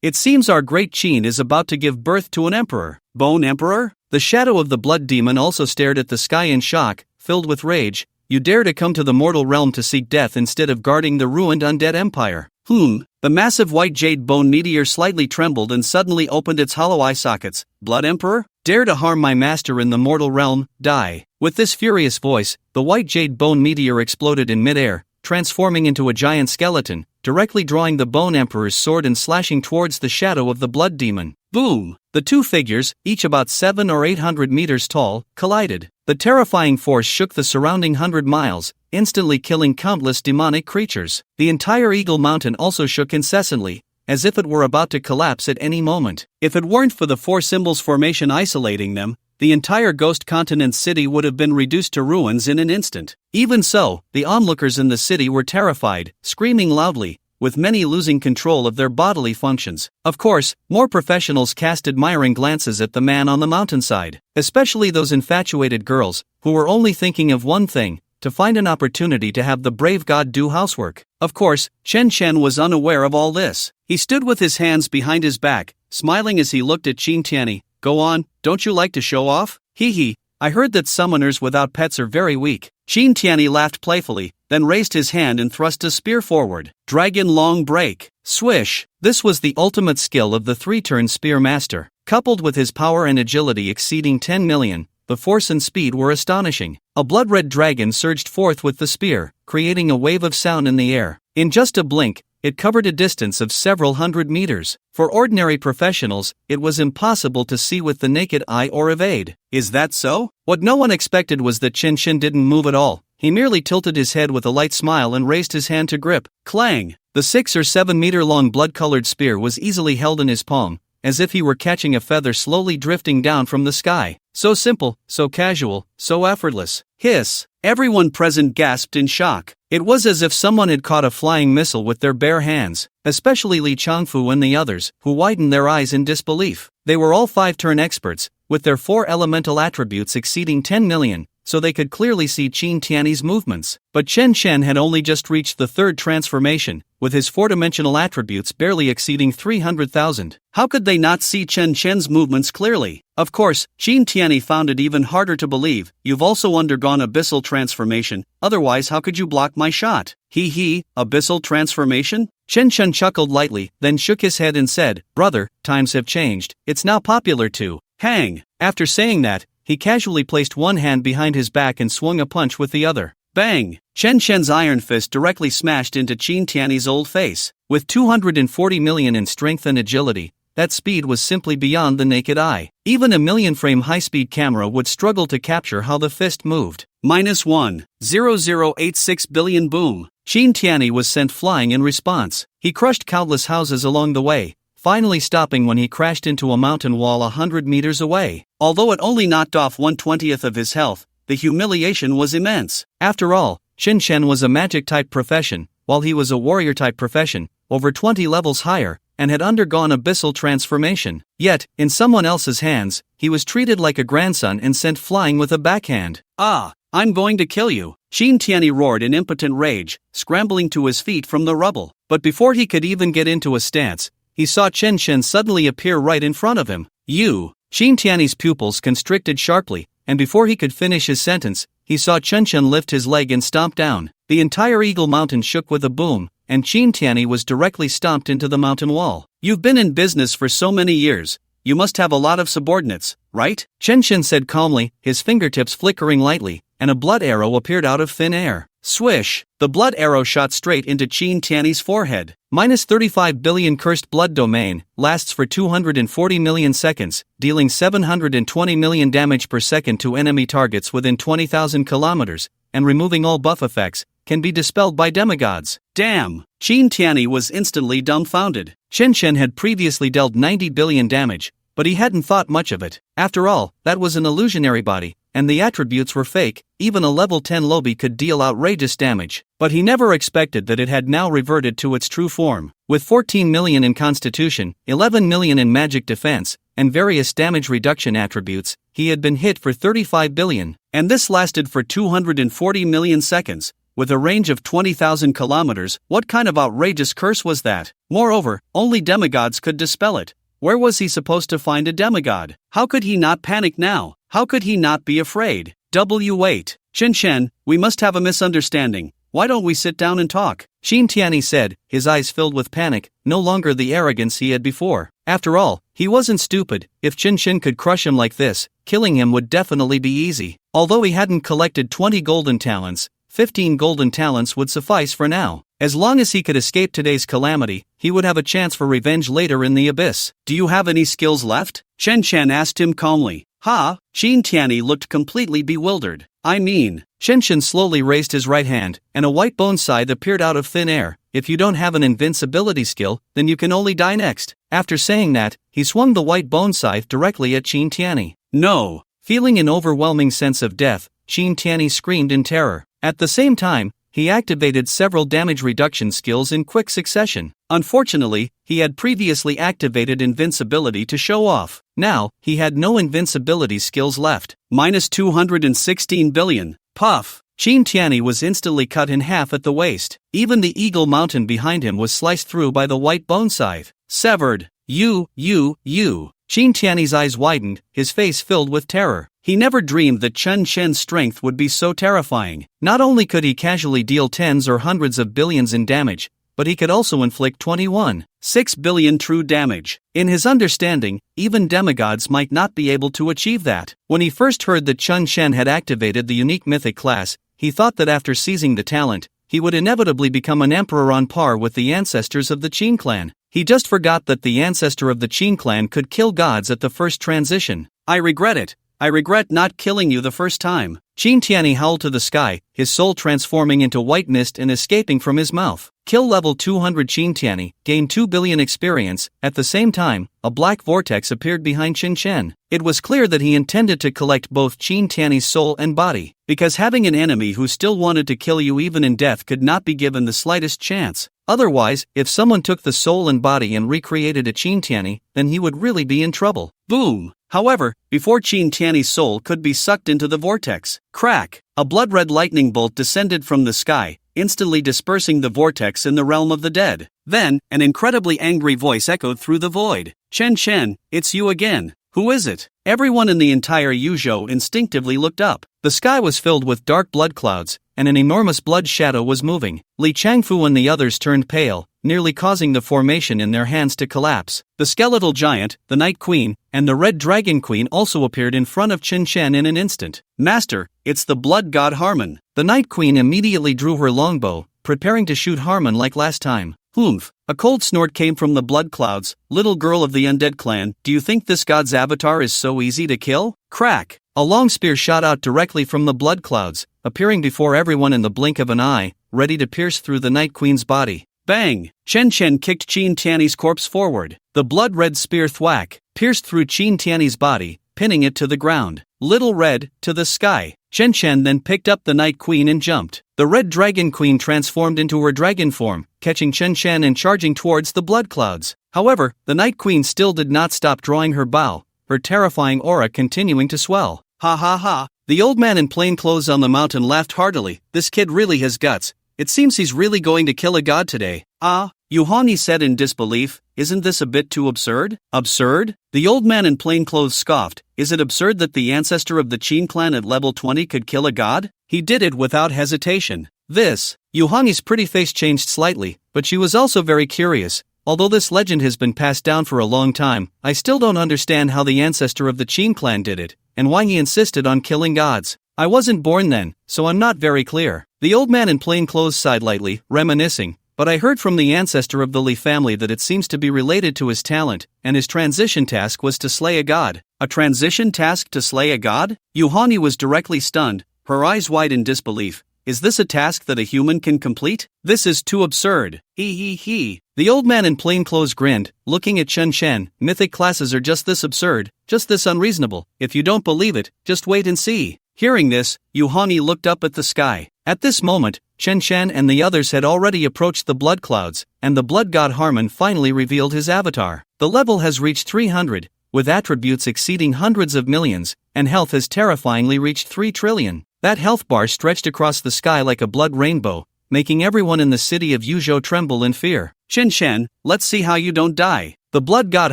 It seems our great Qin is about to give birth to an emperor. Bone Emperor? The shadow of the blood demon also stared at the sky in shock, filled with rage. You dare to come to the mortal realm to seek death instead of guarding the ruined undead empire. The massive white jade bone meteor slightly trembled and suddenly opened its hollow eye sockets. Blood Emperor? Dare to harm my master in the mortal realm, die. With this furious voice, the white jade bone meteor exploded in midair, transforming into a giant skeleton, directly drawing the Bone Emperor's sword and slashing towards the shadow of the blood demon. Boom! The two figures, each about 700 or 800 meters tall, collided. The terrifying force shook the surrounding 100 miles, instantly killing countless demonic creatures. The entire Eagle Mountain also shook incessantly, as if it were about to collapse at any moment. If it weren't for the four symbols formation isolating them, the entire Ghost Continent city would have been reduced to ruins in an instant. Even so, the onlookers in the city were terrified, screaming loudly, with many losing control of their bodily functions. Of course, more professionals cast admiring glances at the man on the mountainside, especially those infatuated girls, who were only thinking of one thing, to find an opportunity to have the brave god do housework. Of course, Chen Chen was unaware of all this. He stood with his hands behind his back, smiling as he looked at Qin Tianyi. Go on, don't you like to show off? Hee hee, I heard that summoners without pets are very weak. Qin Tianyi laughed playfully, then raised his hand and thrust a spear forward. Dragon Long Break. Swish. This was the ultimate skill of the three-turn spear master. Coupled with his power and agility exceeding 10 million, the force and speed were astonishing. A blood-red dragon surged forth with the spear, creating a wave of sound in the air. In just a blink, it covered a distance of several hundred meters. For ordinary professionals, it was impossible to see with the naked eye or evade. Is that so? What no one expected was that Chen Chen didn't move at all. He merely tilted his head with a light smile and raised his hand to grip. Clang! The 6 or 7 meter long blood-colored spear was easily held in his palm, as if he were catching a feather slowly drifting down from the sky. So simple, so casual, so effortless. Hiss! Everyone present gasped in shock. It was as if someone had caught a flying missile with their bare hands, especially Li Changfu and the others, who widened their eyes in disbelief. They were all 5-turn experts, with their 4 elemental attributes exceeding 10 million, so they could clearly see Qin Tianyi's movements. But Chen Chen had only just reached the 3rd transformation, with his 4-dimensional attributes barely exceeding 300,000. How could they not see Chen Chen's movements clearly? Of course, Qin Tianyi found it even harder to believe. You've also undergone abyssal transformation, otherwise how could you block my shot? Hee hee, abyssal transformation? Chen Chen chuckled lightly, then shook his head and said, Brother, times have changed, it's now popular to hang. After saying that, he casually placed one hand behind his back and swung a punch with the other. Bang! Chen Chen's iron fist directly smashed into Qin Tianyi's old face. With 240 million in strength and agility, that speed was simply beyond the naked eye. Even a million-frame high-speed camera would struggle to capture how the fist moved. -1.0086 billion boom. Qin Tianyi was sent flying in response. He crushed countless houses along the way, finally stopping when he crashed into a mountain wall 100 meters away. Although it only knocked off 1/20th of his health, the humiliation was immense. After all, Chen Chen was a magic-type profession, while he was a warrior-type profession, over 20 levels higher, and had undergone abyssal transformation. Yet, in someone else's hands, he was treated like a grandson and sent flying with a backhand. Ah, I'm going to kill you! Qin Tianyi roared in impotent rage, scrambling to his feet from the rubble. But before he could even get into a stance, he saw Chen Chen suddenly appear right in front of him. You! Qin Tianyi's pupils constricted sharply, and before he could finish his sentence, he saw Chen Chen lift his leg and stomp down. The entire Eagle Mountain shook with a boom, and Qin Tianyi was directly stomped into the mountain wall. You've been in business for so many years, you must have a lot of subordinates, right? Chen Chen said calmly, his fingertips flickering lightly, and a blood arrow appeared out of thin air. Swish! The blood arrow shot straight into Qin Tianyi's forehead. -35 billion cursed blood domain, lasts for 240 million seconds, dealing 720 million damage per second to enemy targets within 20,000 kilometers, and removing all buff effects, can be dispelled by demigods. Damn! Qin Tianyi was instantly dumbfounded. Chen Chen had previously dealt 90 billion damage, but he hadn't thought much of it. After all, that was an illusionary body, and the attributes were fake. Even a level 10 lobby could deal outrageous damage. But he never expected that it had now reverted to its true form. With 14 million in constitution, 11 million in magic defense, and various damage reduction attributes, he had been hit for 35 billion. And this lasted for 240 million seconds. With a range of 20,000 kilometers, what kind of outrageous curse was that? Moreover, only demigods could dispel it. Where was he supposed to find a demigod? How could he not panic now? How could he not be afraid? Wait. Chen Chen, we must have a misunderstanding. Why don't we sit down and talk? Qin Tianyi said, his eyes filled with panic, no longer the arrogance he had before. After all, he wasn't stupid. If Chen Chen could crush him like this, killing him would definitely be easy. Although he hadn't collected 20 golden talents, 15 golden talents would suffice for now. As long as he could escape today's calamity, he would have a chance for revenge later in the abyss. Do you have any skills left? Chen Chen asked him calmly. Ha! Qin Tianyi looked completely bewildered. I mean, Chen Chen slowly raised his right hand, and a white bone scythe appeared out of thin air. If you don't have an invincibility skill, then you can only die next. After saying that, he swung the white bone scythe directly at Qin Tianyi. No! Feeling an overwhelming sense of death, Qin Tianyi screamed in terror. At the same time, he activated several damage reduction skills in quick succession. Unfortunately, he had previously activated invincibility to show off. Now, he had no invincibility skills left. -216 billion. Puff! Qin Tianyi was instantly cut in half at the waist. Even the eagle mountain behind him was sliced through by the white bone scythe. Severed. You. Qin Tianyi's eyes widened, his face filled with terror. He never dreamed that Chen Shen's strength would be so terrifying. Not only could he casually deal tens or hundreds of billions in damage, but he could also inflict 21.6 billion true damage. In his understanding, even demigods might not be able to achieve that. When he first heard that Chen Shen had activated the unique mythic class, he thought that after seizing the talent, he would inevitably become an emperor on par with the ancestors of the Qin clan. He just forgot that the ancestor of the Qin clan could kill gods at the first transition. I regret it. I regret not killing you the first time. Qin Tianyi howled to the sky, his soul transforming into white mist and escaping from his mouth. Kill level 200 Qin Tianyi, gain 2 billion experience. At the same time, a black vortex appeared behind Qin Shen. It was clear that he intended to collect both Qin Tianyi's soul and body, because having an enemy who still wanted to kill you even in death could not be given the slightest chance. Otherwise, if someone took the soul and body and recreated a Qin Tianyi, then he would really be in trouble. Boom! However, before Qin Tianyi's soul could be sucked into the vortex, crack! A blood-red lightning bolt descended from the sky, instantly dispersing the vortex in the realm of the dead. Then, an incredibly angry voice echoed through the void. Chen Shen, it's you again. Who is it? Everyone in the entire Yuzhou instinctively looked up. The sky was filled with dark blood clouds, and an enormous blood shadow was moving. Li Changfu and the others turned pale, nearly causing the formation in their hands to collapse. The skeletal giant, the Night Queen, and the Red Dragon Queen also appeared in front of Qin Shen in an instant. Master, it's the blood god Harmon. The Night Queen immediately drew her longbow, preparing to shoot Harmon like last time. Humph! A cold snort came from the blood clouds. Little girl of the undead clan, do you think this god's avatar is so easy to kill? Crack! A long spear shot out directly from the blood clouds, appearing before everyone in the blink of an eye, ready to pierce through the Night Queen's body. Bang! Chen Shen kicked Qin Tianyi's corpse forward. The blood-red spear thwack pierced through Qin Tianyi's body, pinning it to the ground. Little Red, to the sky. Chen Shen then picked up the Night Queen and jumped. The Red Dragon Queen transformed into her dragon form, catching Chen Shen and charging towards the blood clouds. However, the Night Queen still did not stop drawing her bow, her terrifying aura continuing to swell. Ha ha ha! The old man in plain clothes on the mountain laughed heartily. This kid really has guts. It seems he's really going to kill a god today. Ah, Yuhani said in disbelief, isn't this a bit too absurd? Absurd? The old man in plain clothes scoffed. Is it absurd that the ancestor of the Qin clan at level 20 could kill a god? He did it without hesitation. Yuhani's pretty face changed slightly, but she was also very curious. Although this legend has been passed down for a long time, I still don't understand how the ancestor of the Qin clan did it, and why he insisted on killing gods. I wasn't born then, so I'm not very clear. The old man in plain clothes sighed lightly, reminiscing, but I heard from the ancestor of the Li family that it seems to be related to his talent, and his transition task was to slay a god. A transition task to slay a god? Yuhani was directly stunned, her eyes wide in disbelief. Is this a task that a human can complete? This is too absurd. He. The old man in plain clothes grinned, looking at Chen Shen. Mythic classes are just this absurd, just this unreasonable. If you don't believe it, just wait and see. Hearing this, Yuhani looked up at the sky. At this moment, Chen Shen and the others had already approached the blood clouds, and the blood god Harmon finally revealed his avatar. The level has reached 300, with attributes exceeding hundreds of millions, and health has terrifyingly reached 3 trillion. That health bar stretched across the sky like a blood rainbow, making everyone in the city of Yuzhou tremble in fear. Chen Shen, let's see how you don't die. The blood god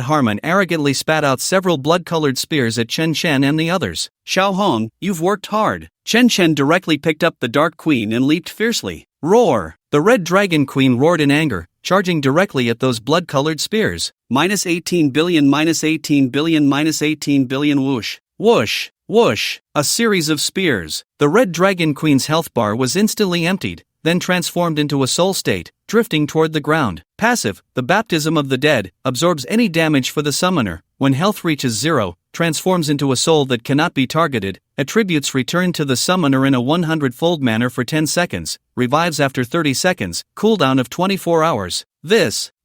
Harmon arrogantly spat out several blood-colored spears at Chen Shen and the others. Xiao Hong, you've worked hard. Chen Shen directly picked up the Dark Queen and leaped fiercely. Roar! The Red Dragon Queen roared in anger, charging directly at those blood-colored spears. -18 billion, -18 billion, -18 billion whoosh. Whoosh! Whoosh! A series of spears. The Red Dragon Queen's health bar was instantly emptied, then transformed into a soul state, drifting toward the ground. Passive, the Baptism of the Dead, absorbs any damage for the summoner. When health reaches 0, transforms into a soul that cannot be targeted. Attributes return to the summoner in a 100-fold manner for 10 seconds, revives after 30 seconds, cooldown of 24 hours.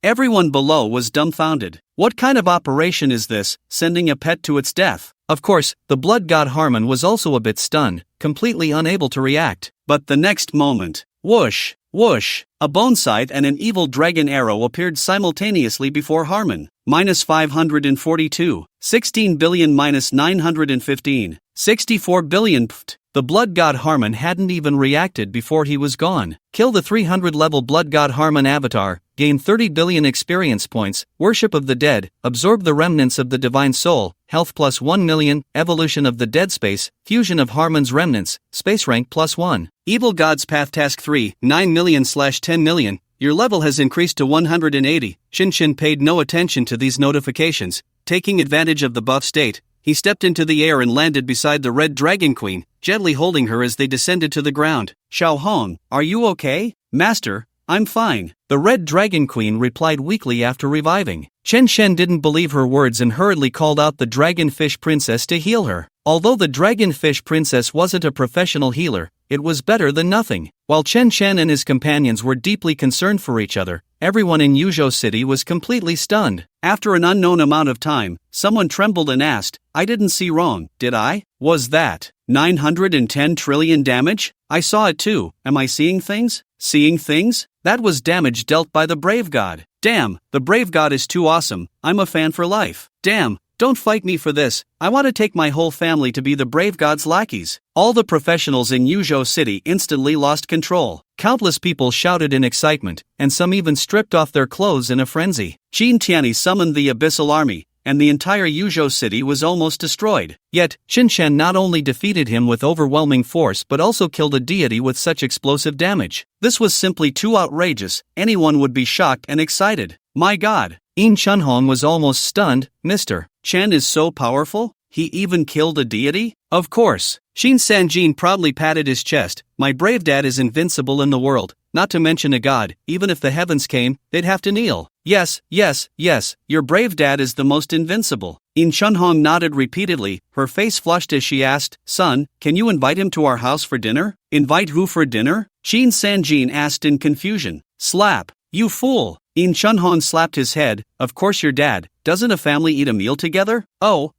Everyone below was dumbfounded. What kind of operation is this, sending a pet to its death? Of course, the blood god Harmon was also a bit stunned, completely unable to react. But the next moment, whoosh, whoosh, a bone scythe and an evil dragon arrow appeared simultaneously before Harmon. -542, 16 billion -915, 64 billion. The blood god Harmon hadn't even reacted before he was gone. Kill the 300 level blood god Harmon avatar, gain 30 billion experience points, worship of the dead, absorb the remnants of the divine soul, health plus 1 million, evolution of the dead space, fusion of Harmon's remnants, space rank plus 1. Evil God's Path Task 3, 9 million/10 million. Your level has increased to 180. Shinshin paid no attention to these notifications. Taking advantage of the buff state, he stepped into the air and landed beside the Red Dragon Queen, gently holding her as they descended to the ground. Xiao Hong, are you okay? Master, I'm fine. The Red Dragon Queen replied weakly after reviving. Chen Shen didn't believe her words and hurriedly called out the Dragonfish Princess to heal her. Although the Dragonfish Princess wasn't a professional healer, it was better than nothing. While Chen Shen and his companions were deeply concerned for each other, everyone in Yuzhou City was completely stunned. After an unknown amount of time, someone trembled and asked, I didn't see wrong, did I? Was that 910 trillion damage? I saw it too. Am I seeing things? Seeing things? That was damage dealt by the Brave God. Damn, the Brave God is too awesome. I'm a fan for life. Damn. Don't fight me for this, I want to take my whole family to be the Brave God's lackeys. All the professionals in Yuzhou City instantly lost control. Countless people shouted in excitement, and some even stripped off their clothes in a frenzy. Qin Tianyi summoned the Abyssal Army, and the entire Yuzhou City was almost destroyed. Yet, Qinshan not only defeated him with overwhelming force but also killed a deity with such explosive damage. This was simply too outrageous, anyone would be shocked and excited. My god! Yin Chunhong was almost stunned. Mr. Chen is so powerful? He even killed a deity? Of course. Xin Sanjin proudly patted his chest. My brave dad is invincible in the world, not to mention a god. Even if the heavens came, they'd have to kneel. Yes, yes, yes, your brave dad is the most invincible. Yin Chunhong nodded repeatedly, her face flushed as she asked, Son, can you invite him to our house for dinner? Invite who for dinner? Xin Sanjin asked in confusion. Slap. You fool. Yin Chunhong slapped his head. Of course your dad. Doesn't a family eat a meal together? Oh.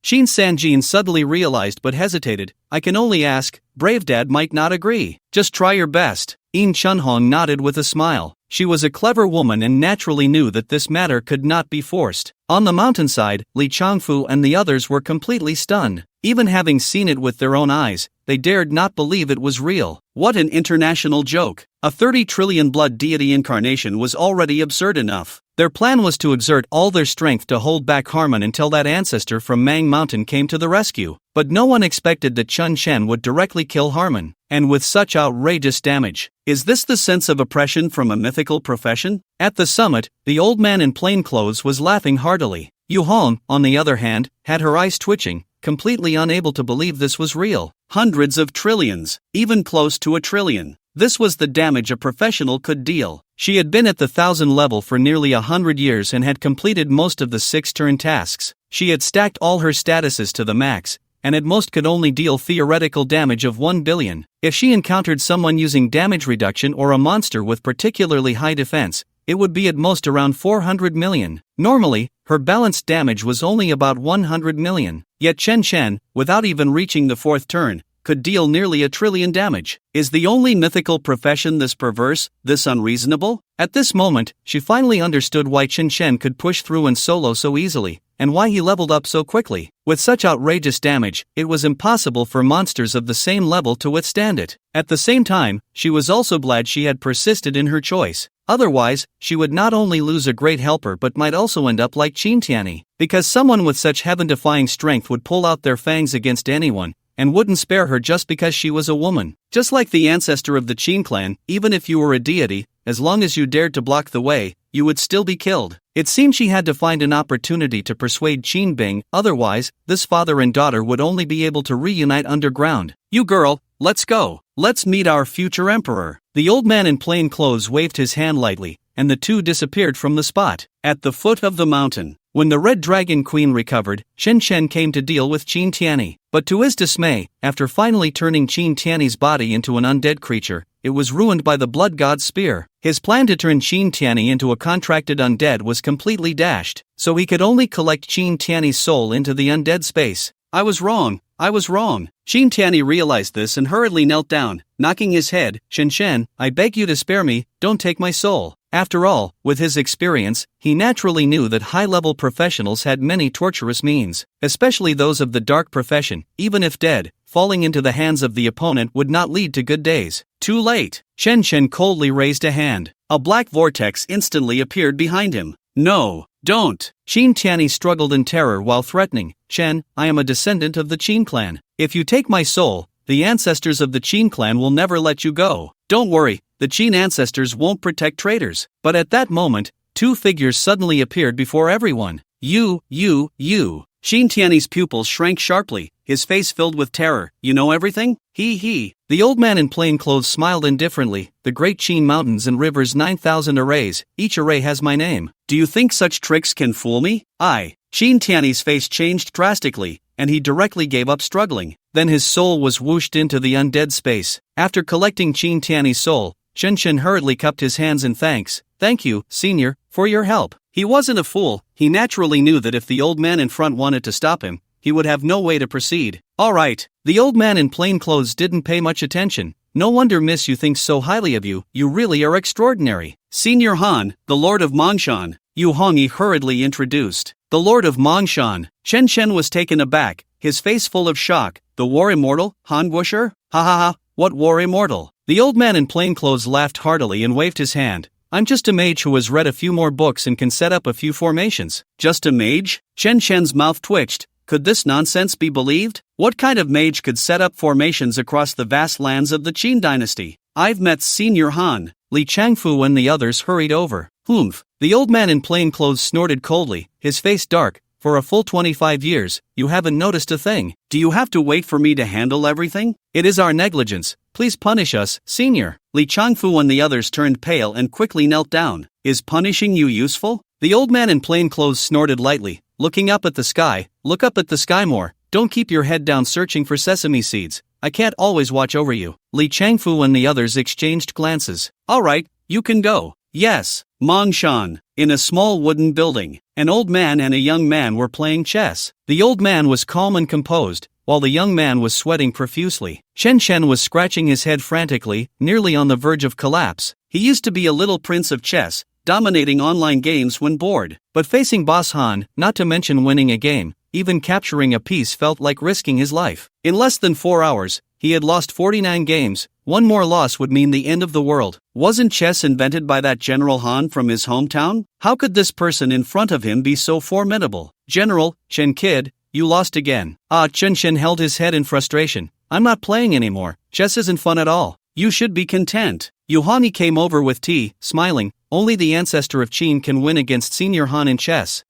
Xin Sanjin suddenly realized but hesitated. I can only ask. Brave dad might not agree. Just try your best. Yin Chunhong nodded with a smile. She was a clever woman and naturally knew that this matter could not be forced. On the mountainside, Li Changfu and the others were completely stunned. Even having seen it with their own eyes, they dared not believe it was real. What an international joke. A 30 trillion blood deity incarnation was already absurd enough. Their plan was to exert all their strength to hold back Harmon until that ancestor from Mang Mountain came to the rescue. But no one expected that Chun Shen would directly kill Harmon, and with such outrageous damage. Is this the sense of oppression from a mythical profession? At the summit, the old man in plain clothes was laughing heartily. Yu Hong, on the other hand, had her eyes twitching, completely unable to believe this was real. Hundreds of trillions, even close to a trillion. This was the damage a professional could deal. She had been at the 1000 level for nearly 100 years and had completed most of the 6-turn tasks. She had stacked all her statuses to the max, and at most could only deal theoretical damage of 1 billion. If she encountered someone using damage reduction or a monster with particularly high defense, it would be at most around 400 million. Normally, her balanced damage was only about 100 million. Yet Chen Shen, without even reaching the 4th turn, could deal nearly 1 trillion damage. Is the only mythical profession this perverse, this unreasonable? At this moment, she finally understood why Chen Shen could push through and solo so easily, and why he leveled up so quickly. With such outrageous damage, it was impossible for monsters of the same level to withstand it. At the same time, she was also glad she had persisted in her choice. Otherwise, she would not only lose a great helper but might also end up like Qin Tianyi. Because someone with such heaven-defying strength would pull out their fangs against anyone, and wouldn't spare her just because she was a woman. Just like the ancestor of the Qin clan, even if you were a deity, as long as you dared to block the way, you would still be killed. It seemed she had to find an opportunity to persuade Qin Bing, otherwise, this father and daughter would only be able to reunite underground. You girl, let's go. Let's meet our future emperor. The old man in plain clothes waved his hand lightly, and the two disappeared from the spot. At the foot of the mountain, when the Red Dragon Queen recovered, Shen Shen came to deal with Qin Tianyi. But to his dismay, after finally turning Qin Tianyi's body into an undead creature, it was ruined by the blood god's spear. His plan to turn Qin Tianyi into a contracted undead was completely dashed, so he could only collect Qin Tianyi's soul into the undead space. I was wrong. Qin Tianyi realized this and hurriedly knelt down, knocking his head. Shen Shen, I beg you to spare me, don't take my soul. After all, with his experience, he naturally knew that high-level professionals had many torturous means, especially those of the dark profession. Even if dead, falling into the hands of the opponent would not lead to good days. Too late. Chen Chen coldly raised a hand. A black vortex instantly appeared behind him. No, don't. Qin Tianyi struggled in terror while threatening, Chen, I am a descendant of the Qin clan. If you take my soul, the ancestors of the Qin clan will never let you go. Don't worry, the Qin ancestors won't protect traitors. But at that moment, two figures suddenly appeared before everyone. You. Qin Tianyi's pupils shrank sharply, his face filled with terror. You know everything? He. The old man in plain clothes smiled indifferently. The great Qin mountains and rivers 9,000 arrays, each array has my name. Do you think such tricks can fool me? Qin Tianyi's face changed drastically, and he directly gave up struggling. Then his soul was whooshed into the undead space. After collecting Qin Tianyi's soul, Shen Chen hurriedly cupped his hands in thanks. Thank you, senior, for your help. He wasn't a fool. He naturally knew that if the old man in front wanted to stop him, he would have no way to proceed. Alright. The old man in plain clothes didn't pay much attention. No wonder miss you thinks so highly of you. You really are extraordinary. Senior Han, the Lord of Mongshan, Yu Hongyi hurriedly introduced. The Lord of Mongshan. Chen Chen was taken aback, his face full of shock. The war immortal, Han Guosher? Ha, what war immortal? The old man in plain clothes laughed heartily and waved his hand. I'm just a mage who has read a few more books and can set up a few formations. Just a mage? Chen Chen's mouth twitched. Could this nonsense be believed? What kind of mage could set up formations across the vast lands of the Qin dynasty? I've met Senior Han. Li Changfu and the others hurried over. Humph. The old man in plain clothes snorted coldly, his face dark. For a full 25 years, you haven't noticed a thing. Do you have to wait for me to handle everything? It is our negligence. Please punish us, senior. Li Changfu and the others turned pale and quickly knelt down. Is punishing you useful? The old man in plain clothes snorted lightly, looking up at the sky. Look up at the sky more. Don't keep your head down searching for sesame seeds. I can't always watch over you. Li Changfu and the others exchanged glances. Alright, you can go. Yes. Mongshan. In a small wooden building, an old man and a young man were playing chess. The old man was calm and composed, while the young man was sweating profusely. Chen Chen was scratching his head frantically, nearly on the verge of collapse. He used to be a little prince of chess, dominating online games when bored. But facing Boss Han, not to mention winning a game, even capturing a piece felt like risking his life. In less than 4 hours, he had lost 49 games. One more loss would mean the end of the world. Wasn't chess invented by that General Han from his hometown? How could this person in front of him be so formidable? General, Chen Kid, you lost again. Chen Chen held his head in frustration. I'm not playing anymore. Chess isn't fun at all. You should be content. Yu Hongyi came over with tea, smiling. Only the ancestor of Qin can win against Senior Han in chess.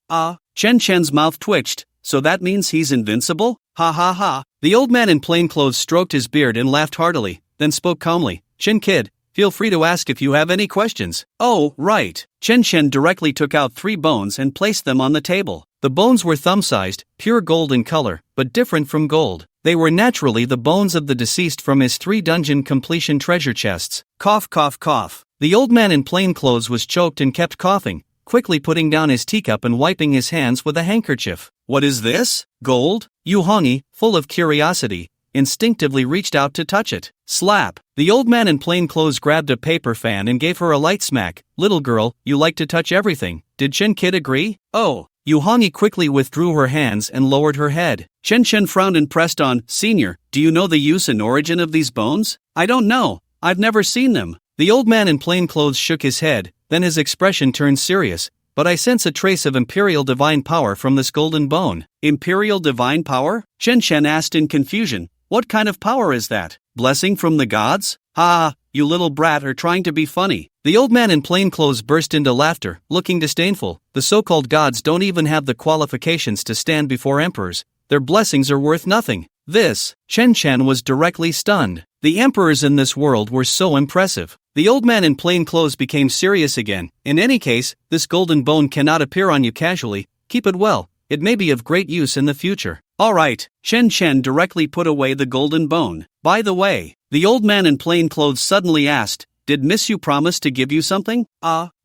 Chen Chen's mouth twitched. So that means he's invincible? Ha. The old man in plain clothes stroked his beard and laughed heartily, then spoke calmly. Chen Kid, feel free to ask if you have any questions. Oh, right. Chen Chen directly took out 3 bones and placed them on the table. The bones were thumb-sized, pure gold in color, but different from gold. They were naturally the bones of the deceased from his 3 dungeon completion treasure chests. Cough. The old man in plain clothes was choked and kept coughing, quickly putting down his teacup and wiping his hands with a handkerchief. What is this? Gold? Yu Hongyi, full of curiosity, instinctively reached out to touch it. Slap! The old man in plain clothes grabbed a paper fan and gave her a light smack. Little girl, you like to touch everything. Did Chen Kid agree? Oh! Yu Hongyi quickly withdrew her hands and lowered her head. Chen Chen frowned and pressed on. Senior, do you know the use and origin of these bones? I don't know. I've never seen them. The old man in plain clothes shook his head, then his expression turned serious. But I sense a trace of imperial divine power from this golden bone. Imperial divine power? Chen Chen asked in confusion. What kind of power is that? Blessing from the gods? Ha, you little brat are trying to be funny. The old man in plain clothes burst into laughter, looking disdainful. The so-called gods don't even have the qualifications to stand before emperors. Their blessings are worth nothing. This, Chen Chen was directly stunned. The emperors in this world were so impressive. The old man in plain clothes became serious again. In any case, this golden bone cannot appear on you casually. Keep it well. It may be of great use in the future. Alright, Chen Chen directly put away the golden bone. By the way, the old man in plain clothes suddenly asked, did Miss Yu promise to give you something?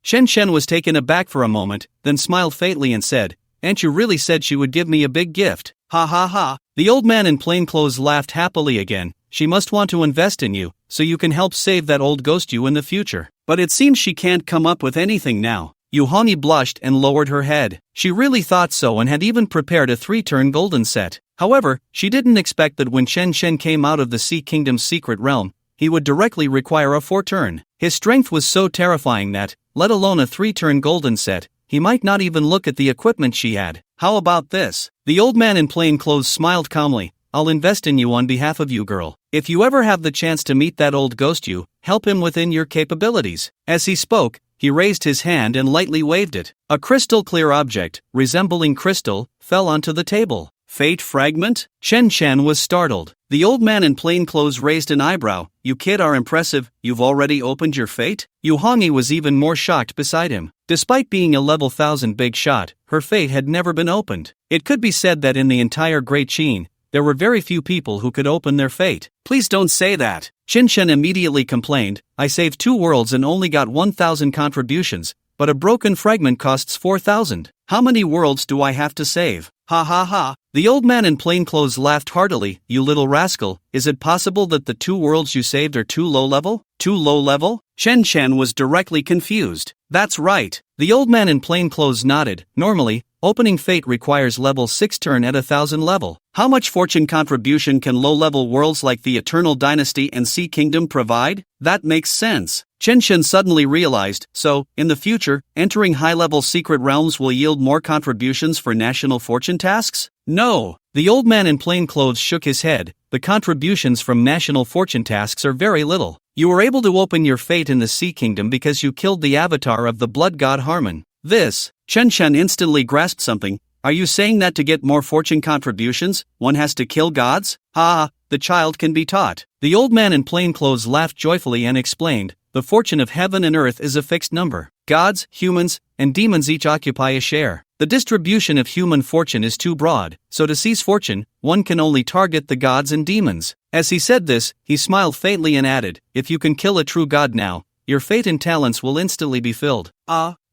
Chen Chen was taken aback for a moment, then smiled faintly and said, Aunt Yu really said she would give me a big gift. Ha. The old man in plain clothes laughed happily again, she must want to invest in you, so you can help save that old ghost you in the future. But it seems she can't come up with anything now. Yuhani blushed and lowered her head. She really thought so and had even prepared a 3-turn golden set. However, she didn't expect that when Chen Chen came out of the Sea Kingdom's secret realm, he would directly require a 4-turn. His strength was so terrifying that, let alone a 3-turn golden set, he might not even look at the equipment she had. How about this? The old man in plain clothes smiled calmly. I'll invest in you on behalf of you, girl. If you ever have the chance to meet that old ghost you, help him within your capabilities. As he spoke, he raised his hand and lightly waved it. A crystal-clear object, resembling crystal, fell onto the table. Fate fragment? Chen Chen was startled. The old man in plain clothes raised an eyebrow. You kid are impressive, you've already opened your fate? Yuhangi was even more shocked beside him. Despite being a level 1000 big shot, her fate had never been opened. It could be said that in the entire Great Qin, there were very few people who could open their fate. Please don't say that. Chen Chen immediately complained, I saved 2 worlds and only got 1,000 contributions, but a broken fragment costs 4,000. How many worlds do I have to save? Ha ha ha. The old man in plain clothes laughed heartily. You little rascal, is it possible that the 2 worlds you saved are too low level? Too low level? Chen Chen was directly confused. That's right. The old man in plain clothes nodded. Normally, opening fate requires level 6 turn at 1,000 level. How much fortune contribution can low-level worlds like the Eternal Dynasty and Sea Kingdom provide? That makes sense. Chen Chen suddenly realized, so, in the future, entering high-level secret realms will yield more contributions for national fortune tasks? No. The old man in plain clothes shook his head. The contributions from national fortune tasks are very little. You were able to open your fate in the Sea Kingdom because you killed the avatar of the blood god Harmon. This. Chen Chen instantly grasped something. Are you saying that to get more fortune contributions, one has to kill gods? Ha, the child can be taught. The old man in plain clothes laughed joyfully and explained, the fortune of heaven and earth is a fixed number. Gods, humans, and demons each occupy a share. The distribution of human fortune is too broad, so to seize fortune, one can only target the gods and demons. As he said this, he smiled faintly and added, if you can kill a true god now, your fate and talents will instantly be filled.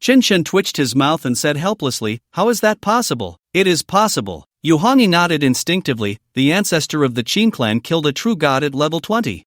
Chen Chen twitched his mouth and said helplessly, how is that possible? It is possible. Yuhangi nodded instinctively. The ancestor of the Qin clan killed a true god at level 20.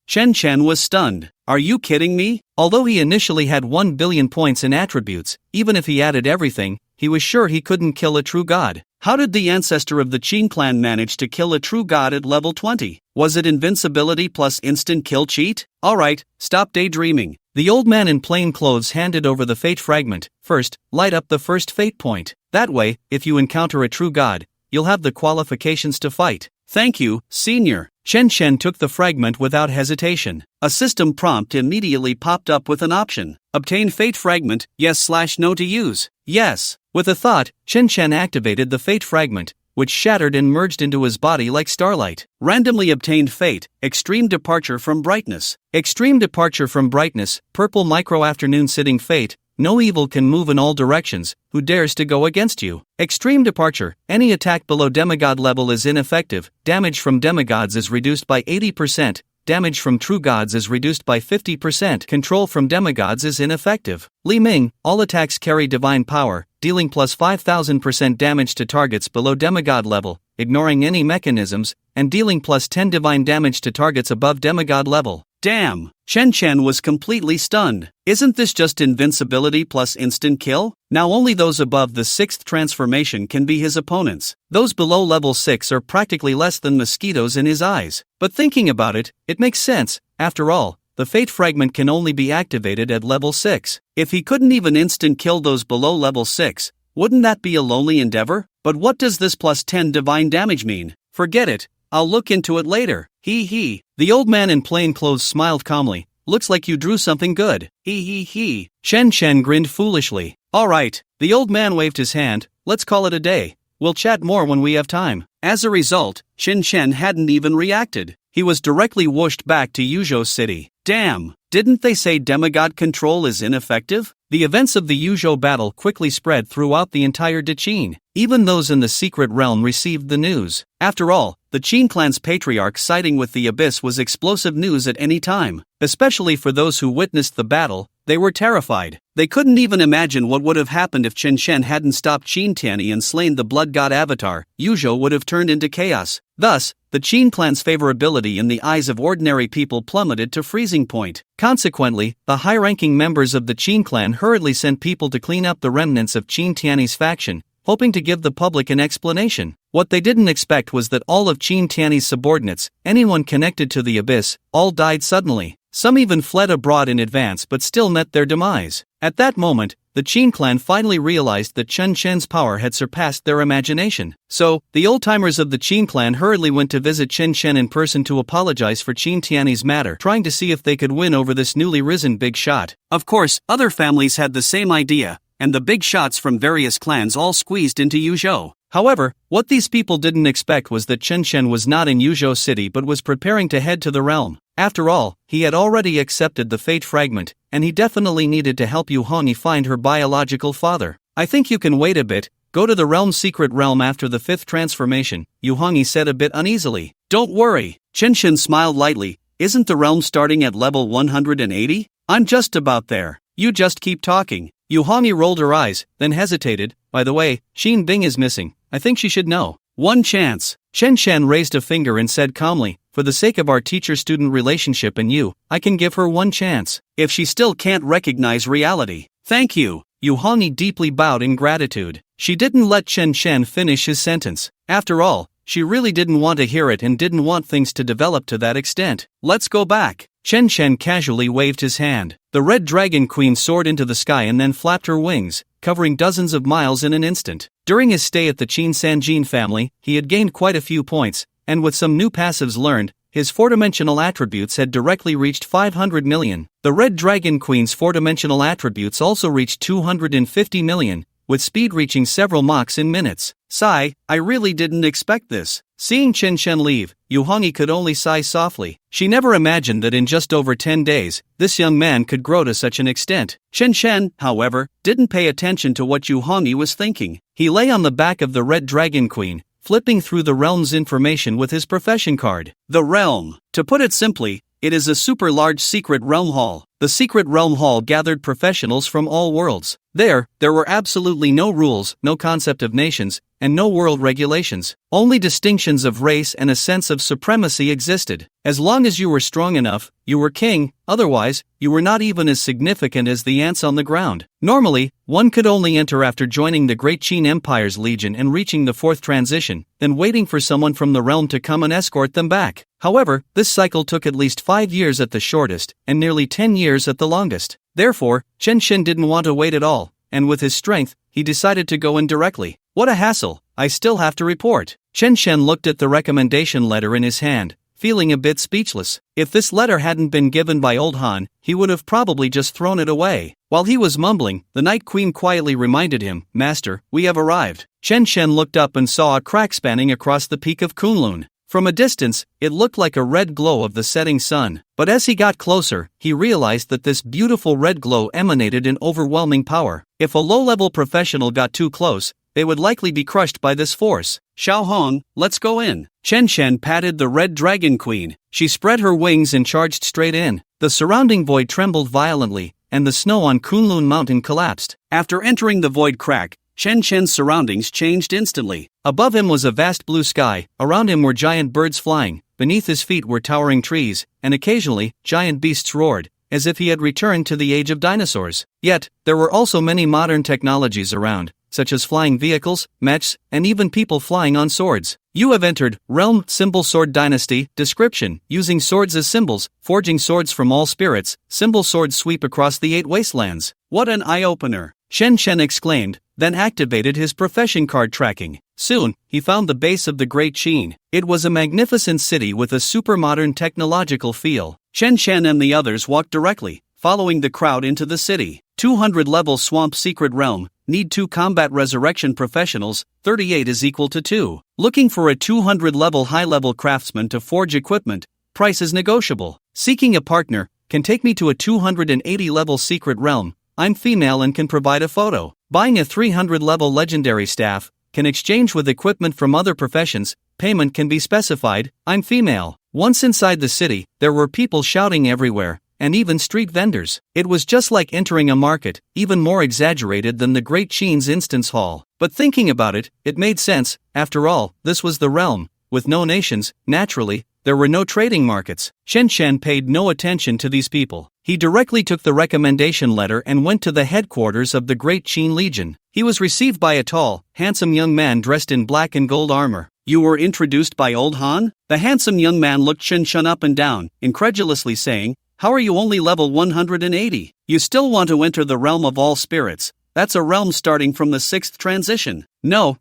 Chen Chen was stunned. Are you kidding me? Although he initially had 1 billion points in attributes, even if he added everything, he was sure he couldn't kill a true god. How did the ancestor of the Qin clan manage to kill a true god at level 20? Was it invincibility plus instant kill cheat? Alright, stop daydreaming. The old man in plain clothes handed over the fate fragment. First, light up the first fate point. That way, if you encounter a true god, you'll have the qualifications to fight. Thank you, senior. Chen Chen took the fragment without hesitation. A system prompt immediately popped up with an option. Obtain fate fragment, yes/no to use. Yes. With a thought, Chen Chen activated the fate fragment, which shattered and merged into his body like starlight. Randomly obtained fate, extreme departure from brightness. Extreme departure from brightness, purple micro-afternoon sitting fate, no evil can move in all directions, who dares to go against you? Extreme departure, any attack below demigod level is ineffective, damage from demigods is reduced by 80%, damage from true gods is reduced by 50%, control from demigods is ineffective. Li Ming, all attacks carry divine power, dealing plus 5000% damage to targets below demigod level, ignoring any mechanisms, and dealing plus 10 divine damage to targets above demigod level. Damn! Chen Chen was completely stunned. Isn't this just invincibility plus instant kill? Now only those above the 6th transformation can be his opponents. Those below level 6 are practically less than mosquitoes in his eyes. But thinking about it, it makes sense. After all, the fate fragment can only be activated at level 6. If he couldn't even instant kill those below level 6, wouldn't that be a lonely endeavor? But what does this plus 10 divine damage mean? Forget it. I'll look into it later. He. The old man in plain clothes smiled calmly. Looks like you drew something good. He. Chen Chen grinned foolishly. Alright. The old man waved his hand. Let's call it a day. We'll chat more when we have time. As a result, Chen Chen hadn't even reacted. He was directly whooshed back to Yuzhou City. Damn, didn't they say demigod control is ineffective? The events of the Yuzhou battle quickly spread throughout the entire Qin. Even those in the secret realm received the news. After all, the Qin clan's patriarch siding with the Abyss was explosive news at any time. Especially for those who witnessed the battle, they were terrified. They couldn't even imagine what would have happened if Chen Chen hadn't stopped Qin Tianyi and slain the blood god avatar. Yuzhou would have turned into chaos. Thus, the the Qin clan's favorability in the eyes of ordinary people plummeted to freezing point. Consequently, the high-ranking members of the Qin clan hurriedly sent people to clean up the remnants of Qin Tiany's faction, hoping to give the public an explanation. What they didn't expect was that all of Qin Tiany's subordinates, anyone connected to the abyss, all died suddenly. Some even fled abroad in advance but still met their demise. At that moment, the Qin clan finally realized that Chen Shen's power had surpassed their imagination. So, the old-timers of the Qin clan hurriedly went to visit Chen Shen in person to apologize for Qin Tiany's matter, trying to see if they could win over this newly risen big shot. Of course, other families had the same idea, and the big shots from various clans all squeezed into Yuzhou. However, what these people didn't expect was that Chen Shen was not in Yuzhou City but was preparing to head to the realm. After all, he had already accepted the fate fragment, and he definitely needed to help Yu Hongyi find her biological father. I think you can wait a bit, go to the realm's secret realm after the 5th transformation, Yu Hongyi said a bit uneasily. Don't worry, Chen Shen smiled lightly, isn't the realm starting at level 180? I'm just about there. You just keep talking. Yu Hongyi rolled her eyes, then hesitated. By the way, Xin Bing is missing. I think she should know. One chance. Chen Shen raised a finger and said calmly, for the sake of our teacher-student relationship and you, I can give her one chance. If she still can't recognize reality. Thank you. Yu Hongyi deeply bowed in gratitude. She didn't let Chen Shen finish his sentence. After all, she really didn't want to hear it and didn't want things to develop to that extent. Let's go back. Chen Shen casually waved his hand. The Red Dragon Queen soared into the sky and then flapped her wings, covering dozens of miles in an instant. During his stay at the Qin Sanjin family, he had gained quite a few points, and with some new passives learned, his four-dimensional attributes had directly reached 500 million. The Red Dragon Queen's four-dimensional attributes also reached 250 million, with speed reaching several Machs in minutes. Sigh, I really didn't expect this. Seeing Chen Shen leave, Yu Hongyi could only sigh softly. She never imagined that in just over 10 days, this young man could grow to such an extent. Chen Shen, however, didn't pay attention to what Yu Hongyi was thinking. He lay on the back of the Red Dragon Queen, flipping through the realm's information with his profession card. The realm. To put it simply, it is a super large secret realm hall. The secret realm hall gathered professionals from all worlds. There were absolutely no rules, no concept of nations, and no world regulations. Only distinctions of race and a sense of supremacy existed. As long as you were strong enough, you were king, otherwise, you were not even as significant as the ants on the ground. Normally, one could only enter after joining the Great Qin Empire's legion and reaching the 4th transition, then waiting for someone from the realm to come and escort them back. However, this cycle took at least 5 years at the shortest, and nearly 10 years at the longest. Therefore, Chen Shen didn't want to wait at all, and with his strength, he decided to go in directly. What a hassle, I still have to report. Chen Shen looked at the recommendation letter in his hand, feeling a bit speechless. If this letter hadn't been given by Old Han, he would have probably just thrown it away. While he was mumbling, the Night Queen quietly reminded him, Master, we have arrived. Chen Shen looked up and saw a crack spanning across the peak of Kunlun. From a distance, it looked like a red glow of the setting sun. But as he got closer, he realized that this beautiful red glow emanated in overwhelming power. If a low-level professional got too close, they would likely be crushed by this force. Xiao Hong, let's go in. Chen Shen patted the Red Dragon Queen. She spread her wings and charged straight in. The surrounding void trembled violently, and the snow on Kunlun Mountain collapsed. After entering the void crack, Chen Shen's surroundings changed instantly. Above him was a vast blue sky, around him were giant birds flying, beneath his feet were towering trees, and occasionally, giant beasts roared, as if he had returned to the age of dinosaurs. Yet, there were also many modern technologies around, such as flying vehicles, mechs, and even people flying on swords. You have entered Realm Symbol Sword Dynasty. Description: using swords as symbols, forging swords from all spirits, symbol swords sweep across the 8 wastelands. What an eye-opener! Chen Shen exclaimed, then activated his profession card tracking. Soon, he found the base of the Great Qin. It was a magnificent city with a super-modern technological feel. Chen Shen and the others walked directly, following the crowd into the city. 200-level Swamp Secret Realm, need 2 combat resurrection professionals, 38 is equal to 2. Looking for a 200-level high-level craftsman to forge equipment, price is negotiable. Seeking a partner, can take me to a 280-level secret realm, I'm female and can provide a photo. Buying a 300-level legendary staff, can exchange with equipment from other professions, payment can be specified, I'm female. Once inside the city, there were people shouting everywhere, and even street vendors. It was just like entering a market, even more exaggerated than the Great Qin's instance hall. But thinking about it, it made sense. After all, this was the realm, with no nations, naturally, there were no trading markets. Chen Shen paid no attention to these people. He directly took the recommendation letter and went to the headquarters of the Great Qin Legion. He was received by a tall, handsome young man dressed in black and gold armor. "You were introduced by Old Han?" The handsome young man looked Chen Shen up and down, incredulously saying, "How are you only level 180? You still want to enter the realm of all spirits? That's a realm starting from the 6th transition. No,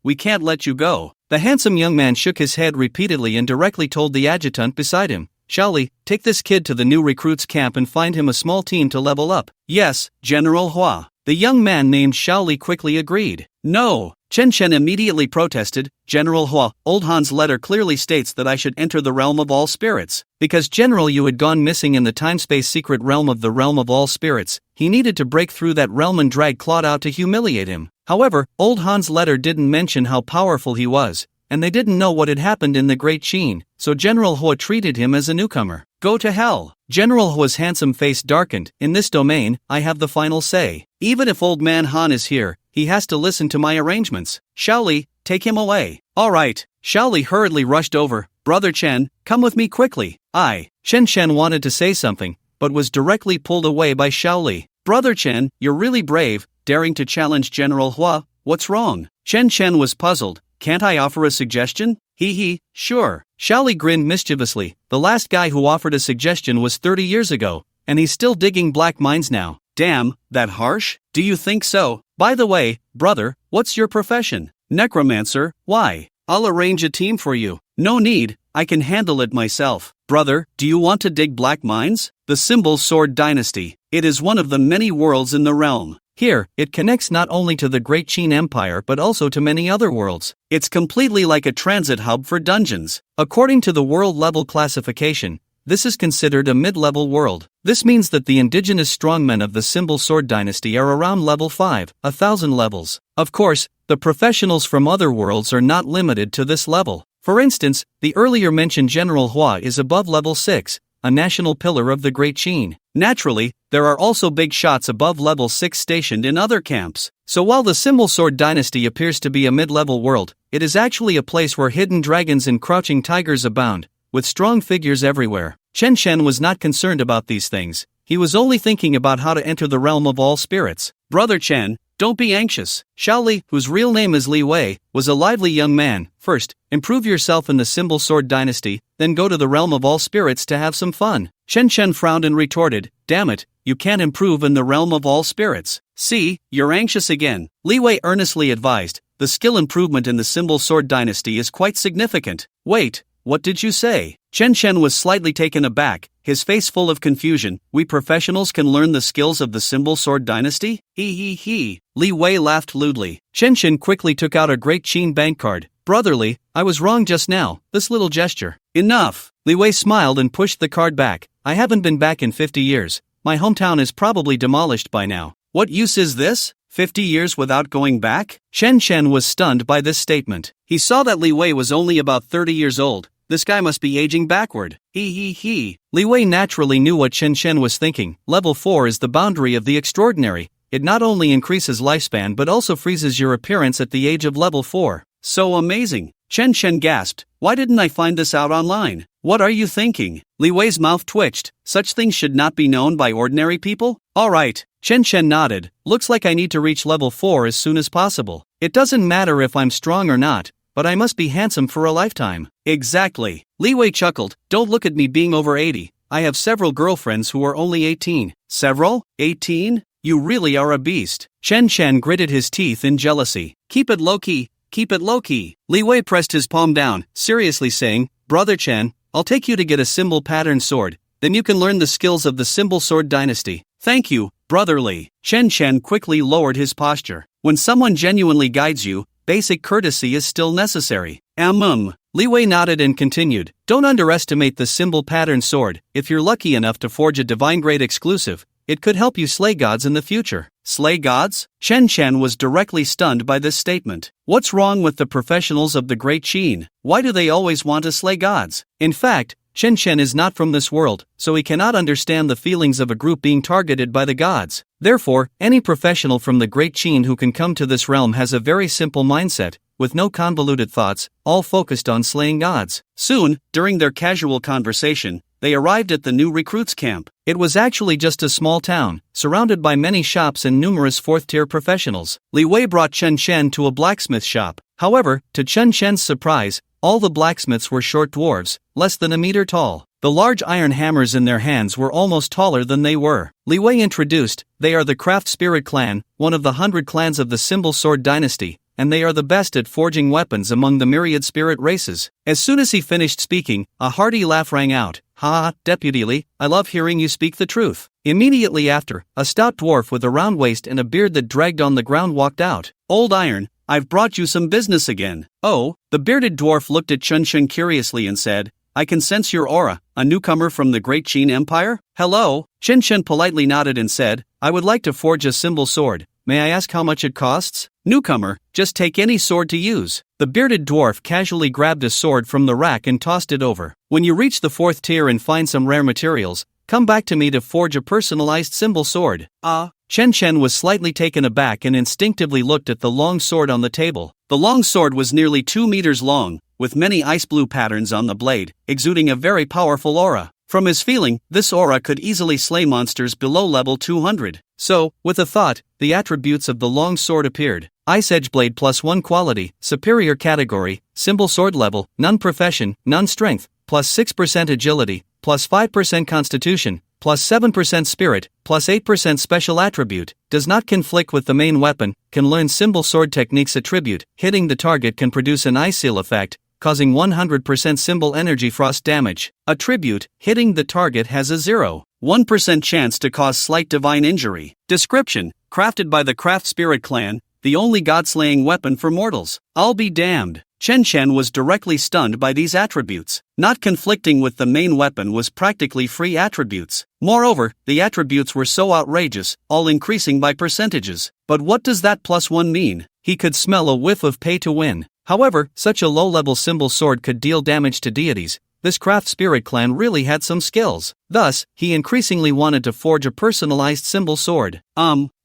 we can't let you go." The handsome young man shook his head repeatedly and directly told the adjutant beside him, "Xiaoli, take this kid to the new recruits camp and find him a small team to level up." "Yes, General Hua." The young man named Xiaoli quickly agreed. "No." Chen Shen immediately protested, "General Hua, Old Han's letter clearly states that I should enter the realm of all spirits. Because General Yu had gone missing in the time-space secret realm of all spirits, he needed to break through that realm and drag Claude out to humiliate him." However, Old Han's letter didn't mention how powerful he was, and they didn't know what had happened in the Great Qin, so General Hua treated him as a newcomer. "Go to hell." General Hua's handsome face darkened. "In this domain, I have the final say. Even if Old Man Han is here, he has to listen to my arrangements. Xiaoli, take him away." "All right." Xiaoli hurriedly rushed over. "Brother Chen, come with me quickly." Chen Shen wanted to say something, but was directly pulled away by Xiaoli. "Brother Chen, you're really brave, daring to challenge General Hua. What's wrong?" Chen Shen was puzzled. "Can't I offer a suggestion?" Sure." Xiaoli grinned mischievously. "The last guy who offered a suggestion was 30 years ago, and he's still digging black mines now." "Damn, that harsh? Do you think so? By the way, brother, what's your profession?" "Necromancer." "Why? I'll arrange a team for you." "No need, I can handle it myself." "Brother, do you want to dig black mines?" "The Symbol Sword Dynasty. It is one of the many worlds in the realm. Here, it connects not only to the Great Qin Empire but also to many other worlds. It's completely like a transit hub for dungeons. According to the world level classification, this is considered a mid-level world. This means that the indigenous strongmen of the Symbol Sword Dynasty are around level 5, 1,000 levels. Of course, the professionals from other worlds are not limited to this level. For instance, the earlier mentioned General Hua is above level 6, a national pillar of the Great Qin. Naturally, there are also big shots above level 6 stationed in other camps. So while the Symbol Sword Dynasty appears to be a mid-level world, it is actually a place where hidden dragons and crouching tigers abound, with strong figures everywhere. Chen Shen was not concerned about these things. He was only thinking about how to enter the realm of all spirits. "Brother Chen, don't be anxious." Xiaoli, whose real name is Li Wei, was a lively young man. "First, improve yourself in the Symbol Sword Dynasty, then go to the realm of all spirits to have some fun." Chen Shen frowned and retorted, "Damn it, you can't improve in the realm of all spirits." "See, you're anxious again." Li Wei earnestly advised, "The skill improvement in the Symbol Sword Dynasty is quite significant." "Wait, what did you say?" Chen Shen was slightly taken aback, his face full of confusion. "We professionals can learn the skills of the Symbol Sword Dynasty?" Li Wei laughed lewdly. Chen Shen quickly took out a Great Qin bank card. "Brotherly, I was wrong just now, this little gesture." "Enough." Li Wei smiled and pushed the card back. "I haven't been back in 50 years. My hometown is probably demolished by now. What use is this? 50 years without going back?" Chen Shen was stunned by this statement. He saw that Li Wei was only about 30 years old. This guy must be aging backward. Li Wei naturally knew what Chen Shen was thinking. Level 4 is the boundary of the extraordinary. It not only increases lifespan but also freezes your appearance at the age of level 4. So amazing. Chen Shen gasped, "Why didn't I find this out online?" "What are you thinking?" Li Wei's mouth twitched. "Such things should not be known by ordinary people?" "All right." Chen Shen nodded. "Looks like I need to reach level 4 as soon as possible. It doesn't matter if I'm strong or not, but I must be handsome for a lifetime." "Exactly." Li Wei chuckled. "Don't look at me being over 80. I have several girlfriends who are only 18. "Several? 18? You really are a beast." Chen Shen gritted his teeth in jealousy. "Keep it low-key. Keep it low-key." Li Wei pressed his palm down, seriously saying, "Brother Chen, I'll take you to get a symbol pattern sword. Then you can learn the skills of the Symbol Sword Dynasty." "Thank you, brotherly." Chen Shen quickly lowered his posture. When someone genuinely guides you, basic courtesy is still necessary. Li Wei nodded and continued, "Don't underestimate the symbol pattern sword. If you're lucky enough to forge a divine grade exclusive, it could help you slay gods in the future." "Slay gods?" Chen Shen was directly stunned by this statement. What's wrong with the professionals of the Great Qin? Why do they always want to slay gods? In fact, Chen Shen is not from this world, so he cannot understand the feelings of a group being targeted by the gods. Therefore, any professional from the Great Qin who can come to this realm has a very simple mindset. with no convoluted thoughts, all focused on slaying gods. Soon, during their casual conversation, they arrived at the new recruits' camp. It was actually just a small town, surrounded by many shops and numerous fourth-tier professionals. Li Wei brought Chen Shen to a blacksmith shop. However, to Chen Shen's surprise, all the blacksmiths were short dwarves, less than a meter tall. The large iron hammers in their hands were almost taller than they were. Li Wei introduced, they are the Craft Spirit clan, one of the 100 clans of the Symbol Sword dynasty, and they are the best at forging weapons among the myriad spirit races. As soon as he finished speaking, a hearty laugh rang out. Ha, Deputy Li, I love hearing you speak the truth. Immediately after, a stout dwarf with a round waist and a beard that dragged on the ground walked out. Old Iron, I've brought you some business again. Oh, the bearded dwarf looked at Chen Shen curiously and said, I can sense your aura, a newcomer from the Great Qin Empire? Hello? Chen Shen politely nodded and said, I would like to forge a symbol sword. May I ask how much it costs? Newcomer, just take any sword to use. The bearded dwarf casually grabbed a sword from the rack and tossed it over. When you reach the 4th tier and find some rare materials, come back to me to forge a personalized symbol sword. Chen Shen was slightly taken aback and instinctively looked at the long sword on the table. The long sword was nearly 2 meters long, with many ice blue patterns on the blade, exuding a very powerful aura. From his feeling, this aura could easily slay monsters below level 200. So, with a thought, the attributes of the long sword appeared. Ice Edge Blade +1 quality, superior category, symbol sword level, none profession, none strength, +6% agility, +5% constitution, +7% spirit, +8% special attribute, does not conflict with the main weapon, can learn symbol sword techniques attribute, hitting the target can produce an ice seal effect, causing 100% symbol energy frost damage. Attribute, hitting the target has a 0.1% chance to cause slight divine injury. Description, crafted by the Craft Spirit clan, the only god-slaying weapon for mortals. I'll be damned. Chen Shen was directly stunned by these attributes. Not conflicting with the main weapon was practically free attributes. Moreover, the attributes were so outrageous, all increasing by percentages. But what does that +1 mean? He could smell a whiff of pay to win. However, such a low-level symbol sword could deal damage to deities. This Craft Spirit clan really had some skills. Thus, he increasingly wanted to forge a personalized symbol sword.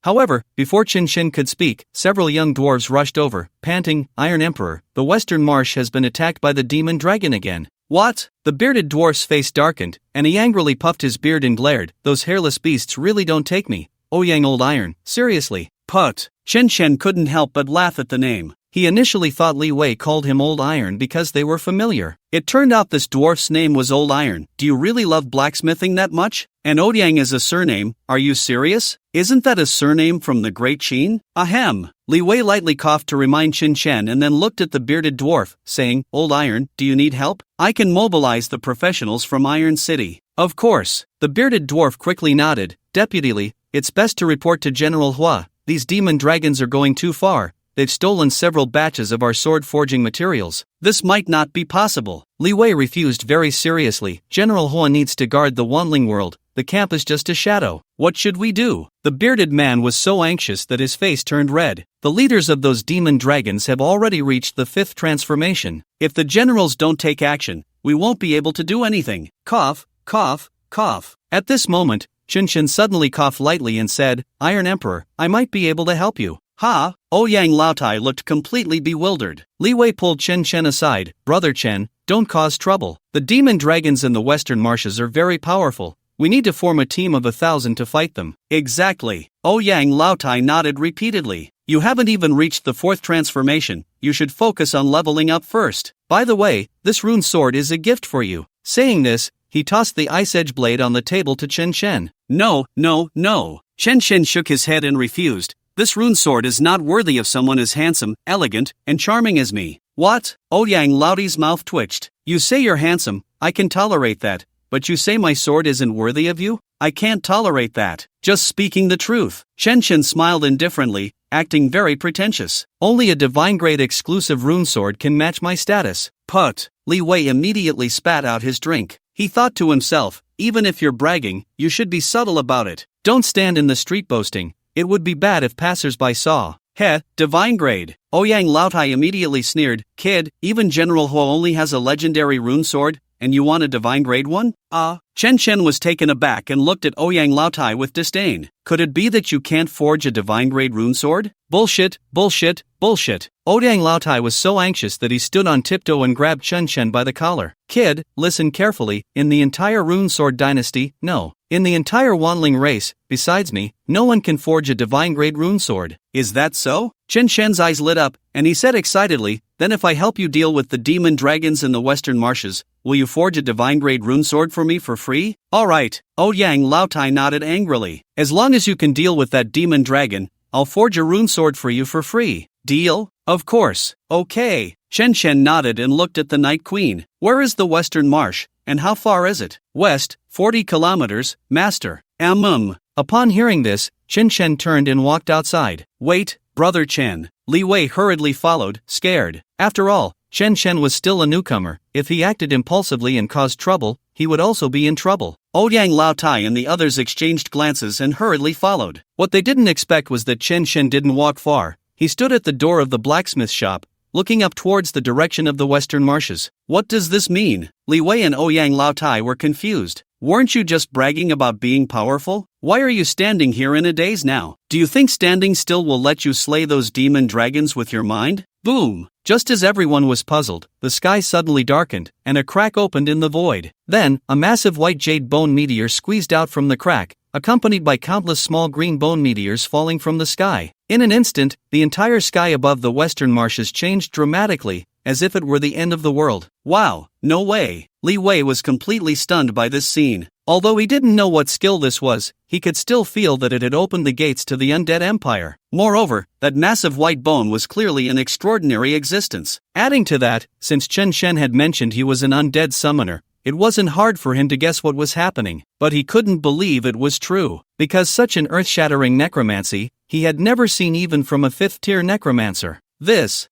However, before Chen Shen could speak, several young dwarves rushed over, panting, Iron Emperor, the Western Marsh has been attacked by the demon dragon again. What? The bearded dwarf's face darkened, and he angrily puffed his beard and glared, those hairless beasts really don't take me. Oh yang Old Iron, seriously. Put. Chen Shen couldn't help but laugh at the name. He initially thought Li Wei called him Old Iron because they were familiar. It turned out this dwarf's name was Old Iron. Do you really love blacksmithing that much? And Odyang is a surname, are you serious? Isn't that a surname from the Great Qin? Ahem. Li Wei lightly coughed to remind Chen Shen and then looked at the bearded dwarf, saying, Old Iron, do you need help? I can mobilize the professionals from Iron City. Of course. The bearded dwarf quickly nodded. Deputy Li, it's best to report to General Hua. These demon dragons are going too far. They've stolen several batches of our sword forging materials. This might not be possible. Li Wei refused very seriously. General Hua needs to guard the Wanling world. The camp is just a shadow. What should we do? The bearded man was so anxious that his face turned red. The leaders of those demon dragons have already reached the 5th transformation. If the generals don't take action, we won't be able to do anything. Cough, cough, cough. At this moment, Chen Shen suddenly coughed lightly and said, Iron Emperor, I might be able to help you. Ha! Ouyang Laotai looked completely bewildered. Li Wei pulled Chen Shen aside. Brother Chen, don't cause trouble. The demon dragons in the western marshes are very powerful. We need to form a team of 1,000 to fight them. Exactly. Ouyang Laotai nodded repeatedly. You haven't even reached the 4th transformation. You should focus on leveling up first. By the way, this rune sword is a gift for you. Saying this, he tossed the ice edge blade on the table to Chen Shen. No, no, no. Chen Shen shook his head and refused. This rune sword is not worthy of someone as handsome, elegant, and charming as me. What? Ouyang Laotai's mouth twitched. You say you're handsome, I can tolerate that. But you say my sword isn't worthy of you? I can't tolerate that. Just speaking the truth. Chen Shen smiled indifferently, acting very pretentious. Only a divine-grade exclusive rune sword can match my status. Put. Li Wei immediately spat out his drink. He thought to himself, even if you're bragging, you should be subtle about it. Don't stand in the street boasting. It would be bad if passers-by saw. Heh, divine grade. Ouyang Laotai immediately sneered. Kid, even General Hua only has a legendary rune sword, and you want a divine grade one? Chen Shen was taken aback and looked at Ouyang Laotai with disdain. Could it be that you can't forge a divine grade rune sword? Bullshit, bullshit, bullshit. Ouyang Laotai was so anxious that he stood on tiptoe and grabbed Chen Shen by the collar. Kid, listen carefully, in the entire Rune Sword dynasty, no. In the entire Wanling race, besides me, no one can forge a divine-grade rune sword. Is that so? Chen Shen's eyes lit up, and he said excitedly, then if I help you deal with the demon dragons in the western marshes, will you forge a divine-grade rune sword for me for free? Alright, Ouyang Laotai nodded angrily. As long as you can deal with that demon dragon, I'll forge a rune sword for you for free. Deal? Of course. Okay. Chen Shen nodded and looked at the Night Queen. Where is the Western Marsh, and how far is it? West, 40 kilometers, master. Upon hearing this, Chen Shen turned and walked outside. Wait, brother Chen. Li Wei hurriedly followed, scared. After all, Chen Shen was still a newcomer. If he acted impulsively and caused trouble, he would also be in trouble. Ouyang Laotai and the others exchanged glances and hurriedly followed. What they didn't expect was that Chen Shen didn't walk far. He stood at the door of the blacksmith shop, looking up towards the direction of the western marshes. What does this mean? Li Wei and Ouyang Laotai were confused. Weren't you just bragging about being powerful? Why are you standing here in a daze now? Do you think standing still will let you slay those demon dragons with your mind? Boom! Just as everyone was puzzled, the sky suddenly darkened, and a crack opened in the void. Then, a massive white jade bone meteor squeezed out from the crack, accompanied by countless small green bone meteors falling from the sky. In an instant, the entire sky above the western marshes changed dramatically, as if it were the end of the world. Wow, no way! Li Wei was completely stunned by this scene. Although he didn't know what skill this was, he could still feel that it had opened the gates to the undead empire. Moreover, that massive white bone was clearly an extraordinary existence. Adding to that, since Chen Shen had mentioned he was an undead summoner, it wasn't hard for him to guess what was happening, but he couldn't believe it was true. Because such an earth-shattering necromancy, he had never seen even from a 5th-tier necromancer. Ouyang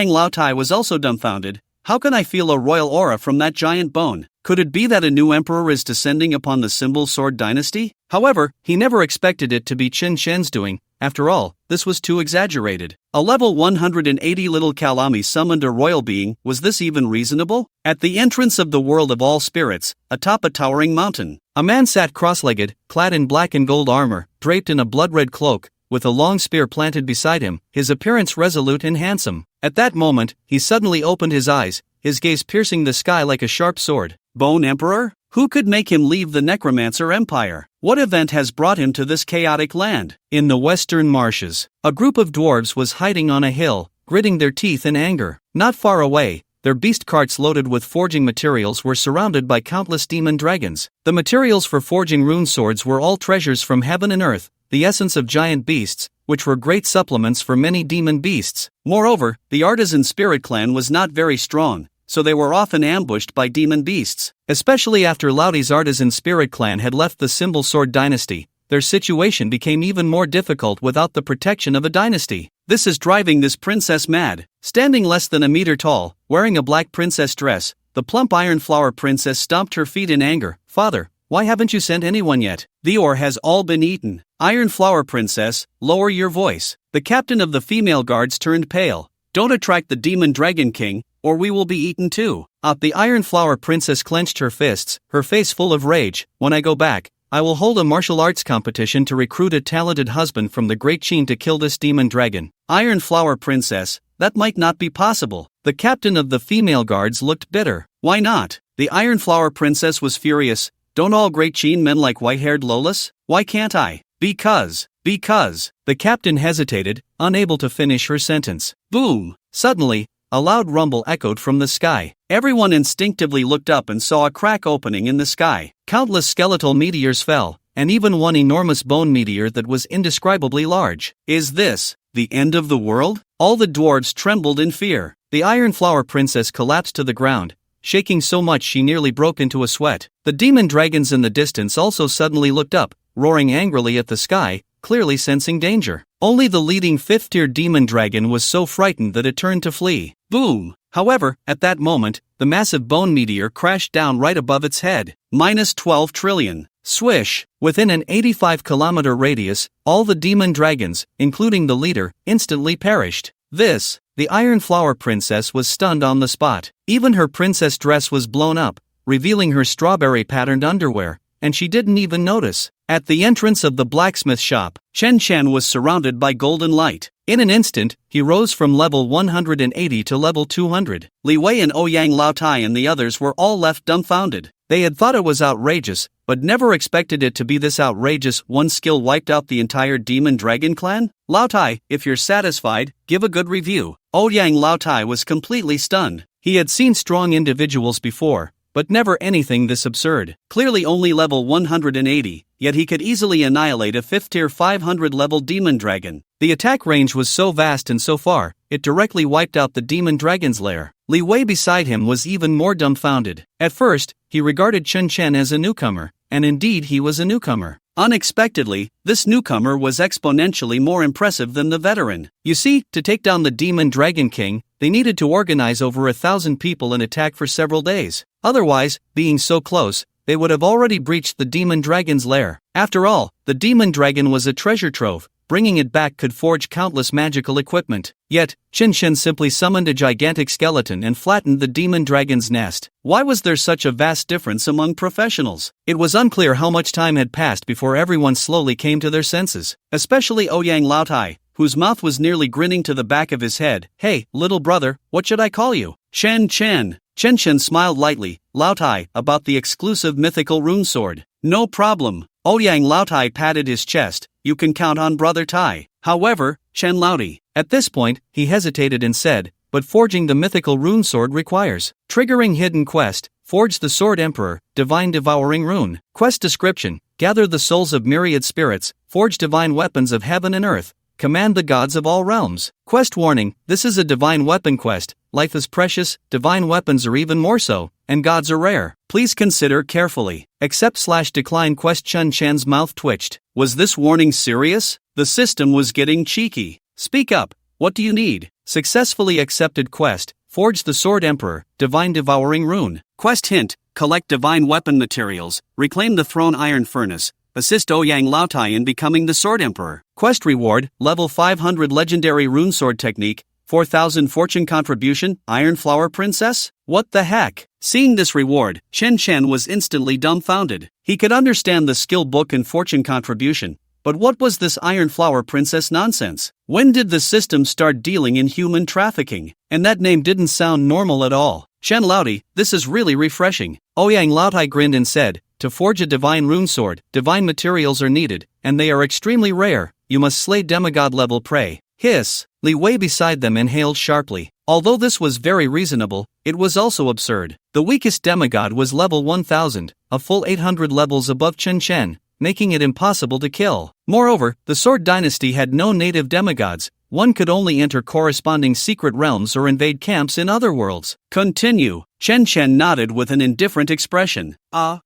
Laotai was also dumbfounded. How can I feel a royal aura from that giant bone? Could it be that a new emperor is descending upon the Symbol Sword dynasty? However, he never expected it to be Chen Shen's doing. After all, this was too exaggerated. A level 180 little Kalami summoned a royal being. Was this even reasonable? At the entrance of the world of all spirits, atop a towering mountain, a man sat cross-legged, clad in black and gold armor, draped in a blood-red cloak, with a long spear planted beside him, his appearance resolute and handsome. At that moment, he suddenly opened his eyes, his gaze piercing the sky like a sharp sword. Bone Emperor? Who could make him leave the Necromancer Empire? What event has brought him to this chaotic land? In the western marshes, a group of dwarves was hiding on a hill, gritting their teeth in anger. Not far away, their beast carts loaded with forging materials were surrounded by countless demon dragons. The materials for forging rune swords were all treasures from heaven and earth, the essence of giant beasts, which were great supplements for many demon beasts. Moreover, the artisan spirit clan was not very strong, so they were often ambushed by demon beasts. Especially after Laoti's artisan spirit clan had left the Symbol Sword dynasty, their situation became even more difficult without the protection of a dynasty. This is driving this princess mad. Standing less than a meter tall, wearing a black princess dress, the plump Iron Flower princess stomped her feet in anger. Father, why haven't you sent anyone yet? The ore has all been eaten. Iron Flower princess, lower your voice. The captain of the female guards turned pale. Don't attract the demon dragon king, or we will be eaten too. The Iron Flower princess clenched her fists, her face full of rage. When I go back, I will hold a martial arts competition to recruit a talented husband from the Great Qin to kill this demon dragon. Iron Flower princess, that might not be possible. The captain of the female guards looked bitter. Why not? The Iron Flower princess was furious. Don't all Great Qin men like white-haired Lolas? Why can't I? Because. The captain hesitated, unable to finish her sentence. Boom! Suddenly, a loud rumble echoed from the sky. Everyone instinctively looked up and saw a crack opening in the sky. Countless skeletal meteors fell, and even one enormous bone meteor that was indescribably large. Is this the end of the world? All the dwarves trembled in fear. The Iron Flower princess collapsed to the ground, shaking so much she nearly broke into a sweat. The demon dragons in the distance also suddenly looked up, roaring angrily at the sky, clearly sensing danger. Only the leading 5th-tier demon dragon was so frightened that it turned to flee. Boom! However, at that moment, the massive bone meteor crashed down right above its head. -12 trillion. Swish! Within an 85-kilometer radius, all the demon dragons, including the leader, instantly perished. The Iron Flower princess was stunned on the spot. Even her princess dress was blown up, revealing her strawberry-patterned underwear. and she didn't even notice. At the entrance of the blacksmith shop, Chen Chen was surrounded by golden light. In an instant, he rose from level 180 to level 200. Li Wei and Ouyang Laotai and the others were all left dumbfounded. They had thought it was outrageous, but never expected it to be this outrageous. One skill wiped out the entire Demon Dragon clan? Laotai, if you're satisfied, give a good review. Ouyang Laotai was completely stunned. He had seen strong individuals before, but never anything this absurd. Clearly only level 180, yet he could easily annihilate a 5th tier 500 level demon dragon. The attack range was so vast and so far, it directly wiped out the demon dragon's lair. Li Wei beside him was even more dumbfounded. At first, he regarded Chen Chen as a newcomer, and indeed he was a newcomer. Unexpectedly, this newcomer was exponentially more impressive than the veteran. You see, to take down the Demon Dragon King, they needed to organize over 1,000 people and attack for several days. Otherwise, being so close, they would have already breached the Demon Dragon's lair. After all, the Demon Dragon was a treasure trove. Bringing it back could forge countless magical equipment. Yet, Chen Chen simply summoned a gigantic skeleton and flattened the demon dragon's nest. Why was there such a vast difference among professionals? It was unclear how much time had passed before everyone slowly came to their senses. Especially Ouyang Laotai, whose mouth was nearly grinning to the back of his head. Hey, little brother, what should I call you? Chen Chen. Chen Chen smiled lightly. Laotai, about the exclusive mythical rune sword. No problem. Ouyang Laotai patted his chest. You can count on Brother Tai. However, Chen Laotai. At this point, he hesitated and said, but forging the mythical rune sword requires. Triggering hidden quest, forge the sword emperor, divine devouring rune. Quest description, gather the souls of myriad spirits, forge divine weapons of heaven and earth, command the gods of all realms. Quest warning, this is a divine weapon quest. Life is precious, divine weapons are even more so, and gods are rare. Please consider carefully. Accept/decline quest. Chen Chen's mouth twitched. Was this warning serious? The system was getting cheeky. Speak up, what do you need? Successfully accepted quest, forge the sword emperor, divine devouring rune. Quest hint, collect divine weapon materials, reclaim the throne iron furnace, assist Ouyang Laotai in becoming the sword emperor. Quest reward, level 500 legendary rune sword technique, 4,000 fortune contribution, Iron Flower Princess? What the heck? Seeing this reward, Chen Chen was instantly dumbfounded. He could understand the skill book and fortune contribution, but what was this Iron Flower Princess nonsense? When did the system start dealing in human trafficking? And that name didn't sound normal at all. Chen Laotai, this is really refreshing. Ouyang Laotai grinned and said, to forge a divine rune sword, divine materials are needed, and they are extremely rare. You must slay demigod level prey. Hiss. Li Wei beside them inhaled sharply. Although this was very reasonable, it was also absurd. The weakest demigod was level 1000, a full 800 levels above Chen Chen, making it impossible to kill. Moreover, the Sword Dynasty had no native demigods. One could only enter corresponding secret realms or invade camps in other worlds. Continue. Chen Chen nodded with an indifferent expression. Ouyang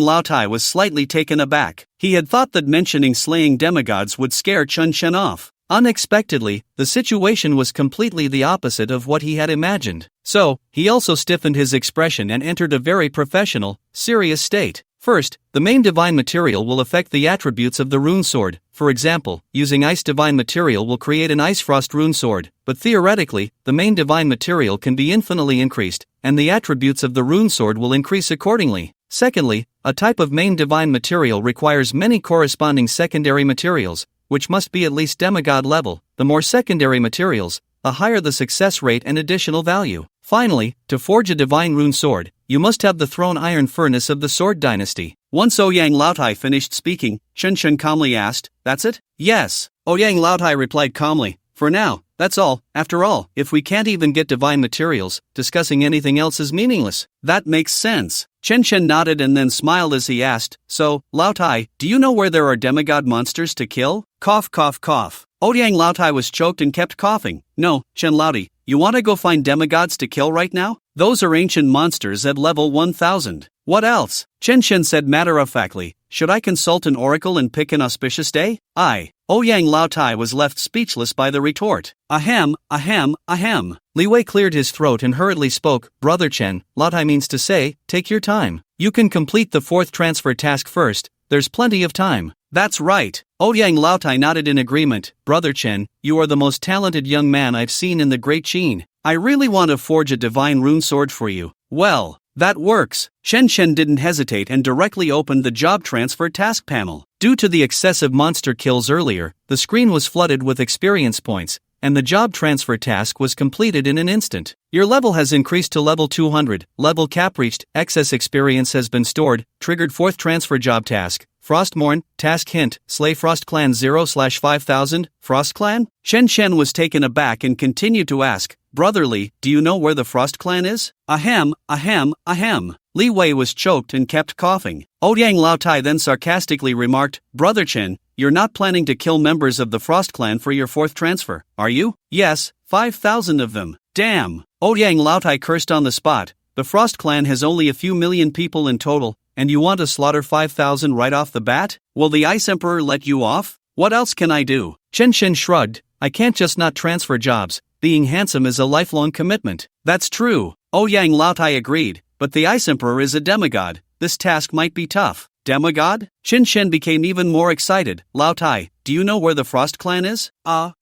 Laotai was slightly taken aback. He had thought that mentioning slaying demigods would scare Chen Chen off. Unexpectedly, the situation was completely the opposite of what he had imagined. So, he also stiffened his expression and entered a very professional, serious state. First, the main divine material will affect the attributes of the rune sword. For example, using ice divine material will create an ice frost rune sword, but theoretically, the main divine material can be infinitely increased, and the attributes of the rune sword will increase accordingly. Secondly, a type of main divine material requires many corresponding secondary materials, which must be at least demigod level. The more secondary materials, the higher the success rate and additional value. Finally, to forge a divine rune sword, you must have the throne iron furnace of the Sword Dynasty. Once Ouyang Laotai finished speaking, Chen Chen calmly asked, "That's it?" "Yes." Ouyang Laotai replied calmly, "For now, that's all. After all, if we can't even get divine materials, discussing anything else is meaningless." "That makes sense." Chen Chen nodded and then smiled as he asked, "So, Laotai, do you know where there are demigod monsters to kill?" Cough cough cough. Ouyang Laotai was choked and kept coughing. "No, Chen Laotai, you want to go find demigods to kill right now? Those are ancient monsters at level 1000. What else?" Chen Chen said matter-of-factly, "Should I consult an oracle and pick an auspicious day?" Ouyang Laotai was left speechless by the retort. Ahem. Li Wei cleared his throat and hurriedly spoke, "Brother Chen, Laotai means to say, take your time. You can complete the 4th transfer task first, there's plenty of time." "That's right." Ouyang Laotai nodded in agreement. "Brother Chen, you are the most talented young man I've seen in the Great Qin. I really want to forge a divine rune sword for you." "Well, That works. Shen Shen didn't hesitate and directly opened the job transfer task panel. Due to the excessive monster kills earlier, the screen was flooded with experience points, and the job transfer task was completed in an instant. Your level has increased to level 200, level cap reached, excess experience has been stored, triggered 4th transfer job task. Frostmourne, task hint, slay Frost Clan 0/5000, Frost Clan? Shen Shen was taken aback and continued to ask, Brotherly, do you know where the Frost Clan is? Ahem, ahem, ahem. Li Wei was choked and kept coughing. Ouyang Laotai then sarcastically remarked, Brother Chen, you're not planning to kill members of the Frost Clan for your 4th transfer, are you? Yes, 5,000 of them. Damn. Ouyang Laotai cursed on the spot. The Frost Clan has only a few million people in total, and you want to slaughter 5,000 right off the bat? Will the Ice Emperor let you off? What else can I do? Shen Shen shrugged, I can't just not transfer jobs. Being handsome is a lifelong commitment. That's true. Ouyang Laotai agreed, but the Ice Emperor is a demigod. This task might be tough. Demigod? Shen Shen became even more excited. Laotai, do you know where the Frost Clan is? Ouyang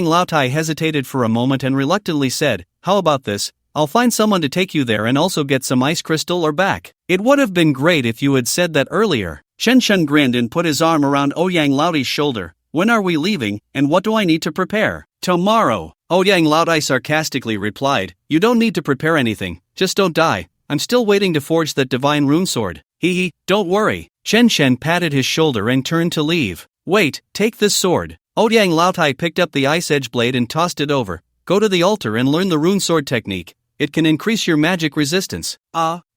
Laotai hesitated for a moment and reluctantly said, how about this? I'll find someone to take you there and also get some ice crystal or back. It would have been great if you had said that earlier. Shen Shen grinned and put his arm around Ouyang Laotai's shoulder. When are we leaving, and what do I need to prepare? Tomorrow. Ouyang Laotai sarcastically replied, you don't need to prepare anything, just don't die. I'm still waiting to forge that divine rune sword. Hee, don't worry. Shen Shen patted his shoulder and turned to leave. Wait, take this sword. Ouyang Laotai picked up the ice edge blade and tossed it over. Go to the altar and learn the rune sword technique. It can increase your magic resistance.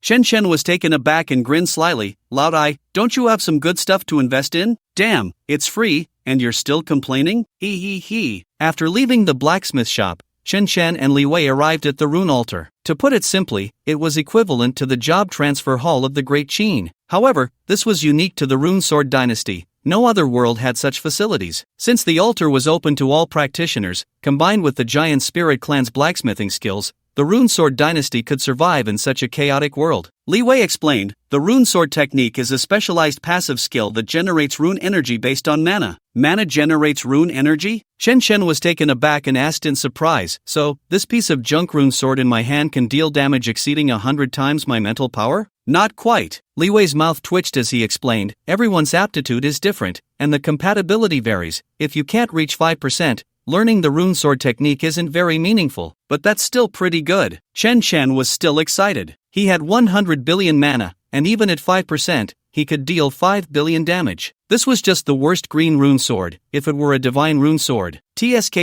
Shen Shen was taken aback and grinned slyly. Laotai, don't you have some good stuff to invest in? Damn, it's free, and you're still complaining? Hee. After leaving the blacksmith shop, Shen Shen and Li Wei arrived at the rune altar. To put it simply, it was equivalent to the job transfer hall of the Great Qin. However, this was unique to the rune sword dynasty. No other world had such facilities. Since the altar was open to all practitioners, combined with the giant spirit clan's blacksmithing skills, the rune sword dynasty could survive in such a chaotic world. Li Wei explained, the rune sword technique is a specialized passive skill that generates rune energy based on mana. Mana generates rune energy? Shen Shen was taken aback and asked in surprise, so, this piece of junk rune sword in my hand can deal damage exceeding 100 times my mental power? Not quite. Li Wei's mouth twitched as he explained, everyone's aptitude is different, and the compatibility varies. If you can't reach 5%, learning the rune sword technique isn't very meaningful, but that's still pretty good. Shen Shen was still excited. He had 100 billion mana, and even at 5%, he could deal 5 billion damage. This was just the worst green rune sword. If it were a divine rune sword, TSK,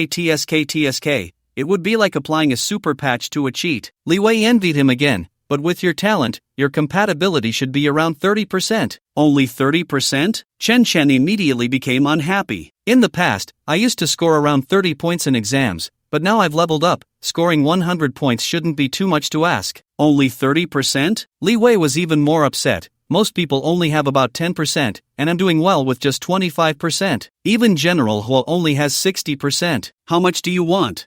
it would be like applying a super patch to a cheat. Li Wei envied him again, but with your talent, your compatibility should be around 30%. Only 30%? Shen Shen immediately became unhappy. In the past, I used to score around 30 points in exams, but now I've leveled up. Scoring 100 points shouldn't be too much to ask. Only 30%? Li Wei was even more upset. Most people only have about 10%, and I'm doing well with just 25%. Even General Huo only has 60%. How much do you want?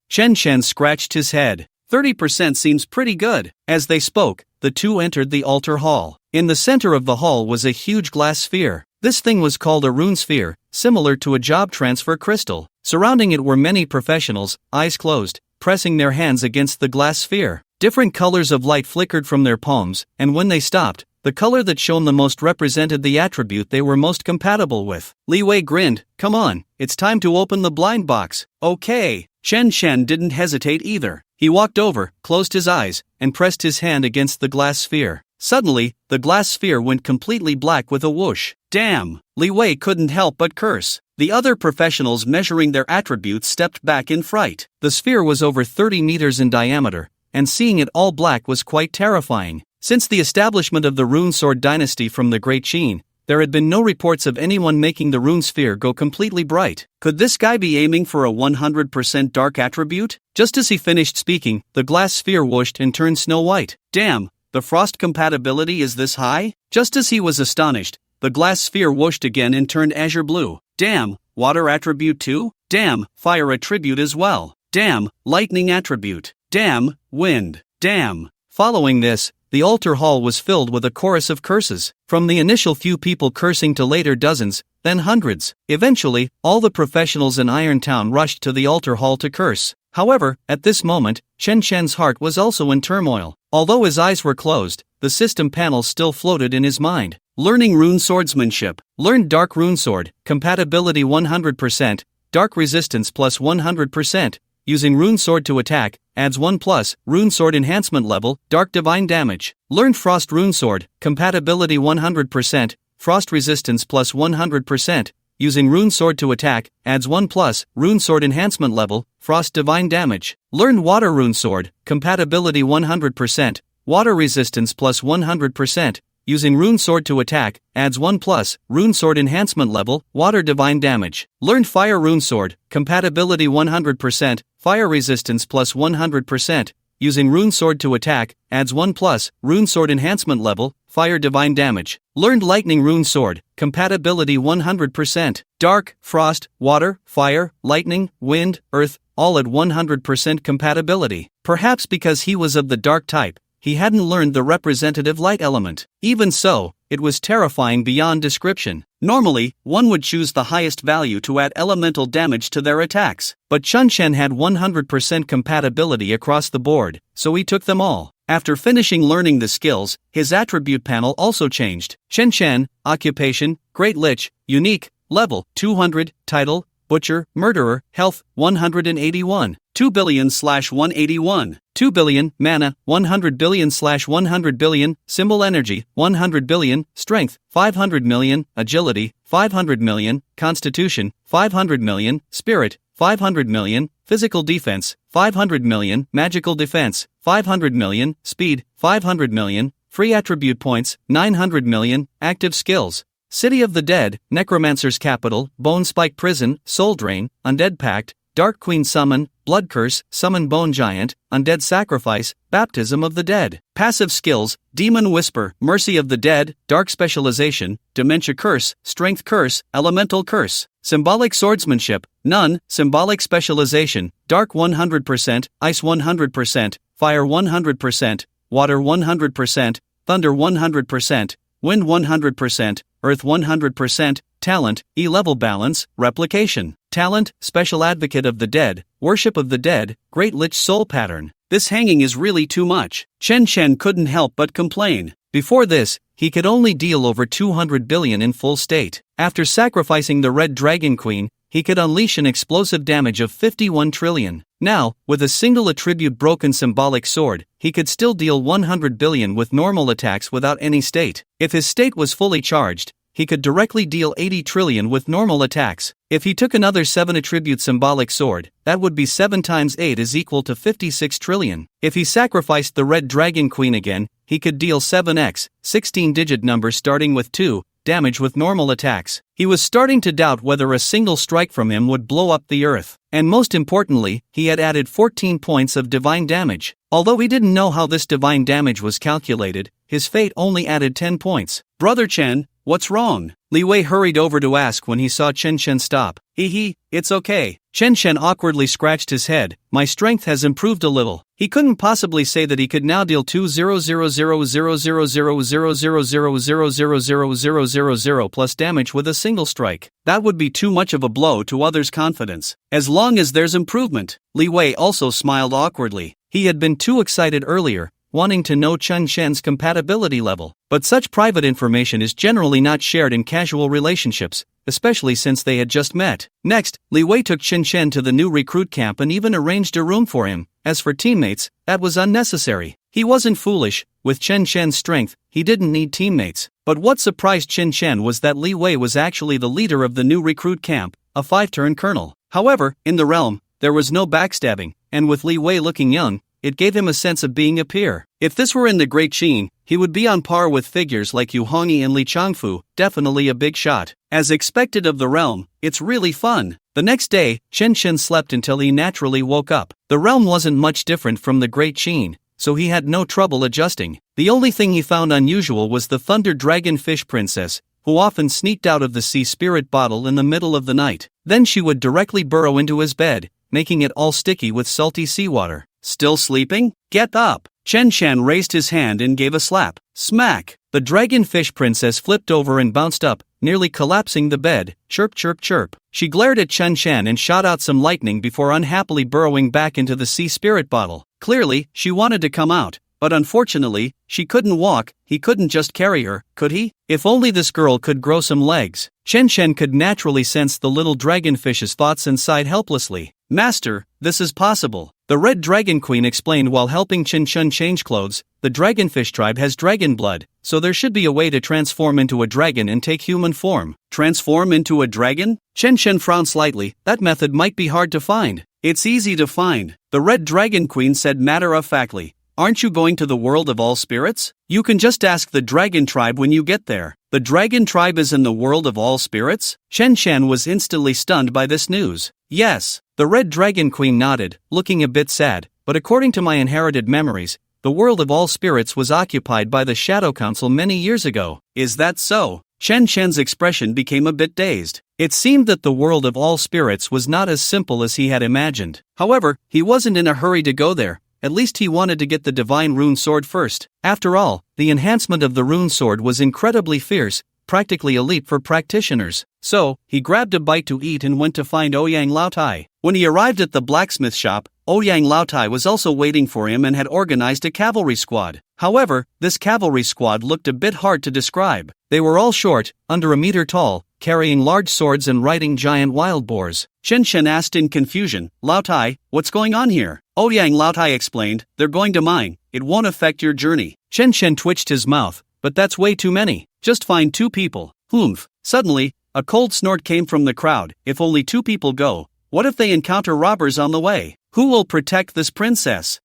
Shen Shen scratched his head. 30% seems pretty good. As they spoke, the two entered the altar hall. In the center of the hall was a huge glass sphere. This thing was called a rune sphere, similar to a job transfer crystal. Surrounding it were many professionals, eyes closed, pressing their hands against the glass sphere. Different colors of light flickered from their palms, and when they stopped, the color that shone the most represented the attribute they were most compatible with. Li Wei grinned, come on, it's time to open the blind box. Okay. Shen Shen didn't hesitate either. He walked over, closed his eyes, and pressed his hand against the glass sphere. Suddenly, the glass sphere went completely black with a whoosh. Damn! Li Wei couldn't help but curse. The other professionals measuring their attributes stepped back in fright. The sphere was over 30 meters in diameter, and seeing it all black was quite terrifying. Since the establishment of the rune sword dynasty from the Great Qin, there had been no reports of anyone making the rune sphere go completely bright. Could this guy be aiming for a 100% dark attribute? Just as he finished speaking, the glass sphere whooshed and turned snow white. Damn, the frost compatibility is this high? Just as he was astonished, the glass sphere whooshed again and turned azure blue. Damn, water attribute too? Damn, fire attribute as well. Damn, lightning attribute. Damn, wind. Damn. Following this, the altar hall was filled with a chorus of curses, from the initial few people cursing to later dozens, then hundreds. Eventually, all the professionals in Iron Town rushed to the altar hall to curse. However, at this moment, Shen Shen's heart was also in turmoil. Although his eyes were closed, the system panel still floated in his mind. Learning Rune Swordsmanship. Learned Dark Rune Sword, compatibility 100%, dark resistance plus 100%. Using Rune Sword to attack, adds 1+, Rune Sword enhancement level, dark divine damage. Learned Frost Rune Sword, compatibility 100%, frost resistance plus 100%. Using Rune Sword to attack, adds 1+, Rune Sword enhancement level, frost divine damage. Learned Water Rune Sword, compatibility 100%, water resistance plus 100%. Using Rune Sword to attack, adds 1+, Rune Sword enhancement level, water divine damage. Learned Fire Rune Sword, compatibility 100%, fire resistance plus 100%. Using Rune Sword to attack, adds 1+, Rune Sword enhancement level, fire divine damage. Learned Lightning Rune Sword, compatibility 100%, dark, frost, water, fire, lightning, wind, earth, all at 100% compatibility. Perhaps because he was of the dark type, he hadn't learned the representative light element. Even so, it was terrifying beyond description. Normally, one would choose the highest value to add elemental damage to their attacks, but Chun Shen had 100% compatibility across the board, so he took them all. After finishing learning the skills, his attribute panel also changed. Chen Shen, occupation, Great Lich, unique, level 200, title, Butcher, Murderer, health 181, 2 billion/181, 2 billion, mana 100 billion/100 billion, symbol energy 100 billion, strength 500 million, agility 500 million, constitution 500 million, spirit 500 million, physical defense 500 million, magical defense 500 million, speed 500 million, free attribute points 900 million, active skills. City of the Dead, Necromancer's Capital, Bone Spike Prison, Soul Drain, Undead Pact, Dark Queen Summon, Blood Curse, Summon Bone Giant, Undead Sacrifice, Baptism of the Dead. Passive skills, Demon Whisper, Mercy of the Dead, Dark Specialization, Dementia Curse, Strength Curse, Elemental Curse. Symbolic Swordsmanship, none, Symbolic Specialization, Dark 100%, Ice 100%, Fire 100%, Water 100%, Thunder 100%, Wind 100%, Earth 100%, Talent, E-level balance, Replication. Talent, Special Advocate of the Dead, Worship of the Dead, Great Lich Soul Pattern. This hanging is really too much. Chen Shen couldn't help but complain. Before this, he could only deal over 200 billion in full state. After sacrificing the Red Dragon Queen, he could unleash an explosive damage of 51 trillion. Now, with a single attribute broken symbolic sword, he could still deal 100 billion with normal attacks without any state. If his state was fully charged, he could directly deal 80 trillion with normal attacks. If he took another 7 attribute symbolic sword, that would be 7 times 8 is equal to 56 trillion. If he sacrificed the Red Dragon Queen again, he could deal 7x, 16-digit number starting with 2, damage with normal attacks. He was starting to doubt whether a single strike from him would blow up the earth. And most importantly, he had added 14 points of divine damage. Although he didn't know how this divine damage was calculated, his fate only added 10 points. Brother Chen, what's wrong? Li Wei hurried over to ask when he saw Chen Shen stop. It's okay. Chen Shen awkwardly scratched his head. My strength has improved a little. He couldn't possibly say that he could now deal 2,000,000,000,000,000,000,000 plus damage with a single strike. That would be too much of a blow to others' confidence. As long as there's improvement. Li Wei also smiled awkwardly. He had been too excited earlier, wanting to know Chen Shen's compatibility level. But such private information is generally not shared in casual relationships, especially since they had just met. Next, Li Wei took Chen Shen to the new recruit camp and even arranged a room for him. As for teammates, that was unnecessary. He wasn't foolish. With Chen Shen's strength, he didn't need teammates. But what surprised Chen Shen was that Li Wei was actually the leader of the new recruit camp, a 5-turn colonel. However, in the realm, there was no backstabbing, and with Li Wei looking young, it gave him a sense of being a peer. If this were in the Great Qin, he would be on par with figures like Yu Hongyi and Li Changfu, definitely a big shot. As expected of the realm, it's really fun. The next day, Chen Shen slept until he naturally woke up. The realm wasn't much different from the Great Qin, so he had no trouble adjusting. The only thing he found unusual was the Thunder Dragon Fish Princess, who often sneaked out of the sea spirit bottle in the middle of the night. Then she would directly burrow into his bed, making it all sticky with salty seawater. Still sleeping? Get up! Chen Shen raised his hand and gave a slap. Smack! The dragonfish princess flipped over and bounced up, nearly collapsing the bed. Chirp chirp chirp. She glared at Chen Shen and shot out some lightning before unhappily burrowing back into the sea spirit bottle. Clearly, she wanted to come out, but unfortunately, she couldn't walk. He couldn't just carry her, could he? If only this girl could grow some legs. Chen Chen could naturally sense the little dragonfish's thoughts and sighed helplessly. Master, this is possible. The Red Dragon Queen explained while helping Chen Chen change clothes. The dragonfish tribe has dragon blood, so there should be a way to transform into a dragon and take human form. Transform into a dragon? Chen Chen frowned slightly. That method might be hard to find. It's easy to find, the Red Dragon Queen said matter-of-factly. Aren't you going to the world of all spirits? You can just ask the dragon tribe when you get there. The dragon tribe is in the world of all spirits? Chen Chen was instantly stunned by this news. Yes, the Red Dragon Queen nodded, looking a bit sad, but according to my inherited memories, the world of all spirits was occupied by the Shadow Council many years ago. Is that so? Chen Chen's expression became a bit dazed. It seemed that the world of all spirits was not as simple as he had imagined. However, he wasn't in a hurry to go there. At least he wanted to get the divine rune sword first. After all, the enhancement of the rune sword was incredibly fierce, practically a leap for practitioners. So, he grabbed a bite to eat and went to find Ouyang Laotai. When he arrived at the blacksmith shop, Ouyang Laotai was also waiting for him and had organized a cavalry squad. However, this cavalry squad looked a bit hard to describe. They were all short, under a meter tall, carrying large swords and riding giant wild boars. Chen Chen asked in confusion, Laotai, what's going on here? Ouyang Laotai explained, they're going to mine. It won't affect your journey. Chen Chen twitched his mouth, but that's way too many. Just find 2 people. Humph. Suddenly, a cold snort came from the crowd. If only 2 people go, what if they encounter robbers on the way? Who will protect this princess?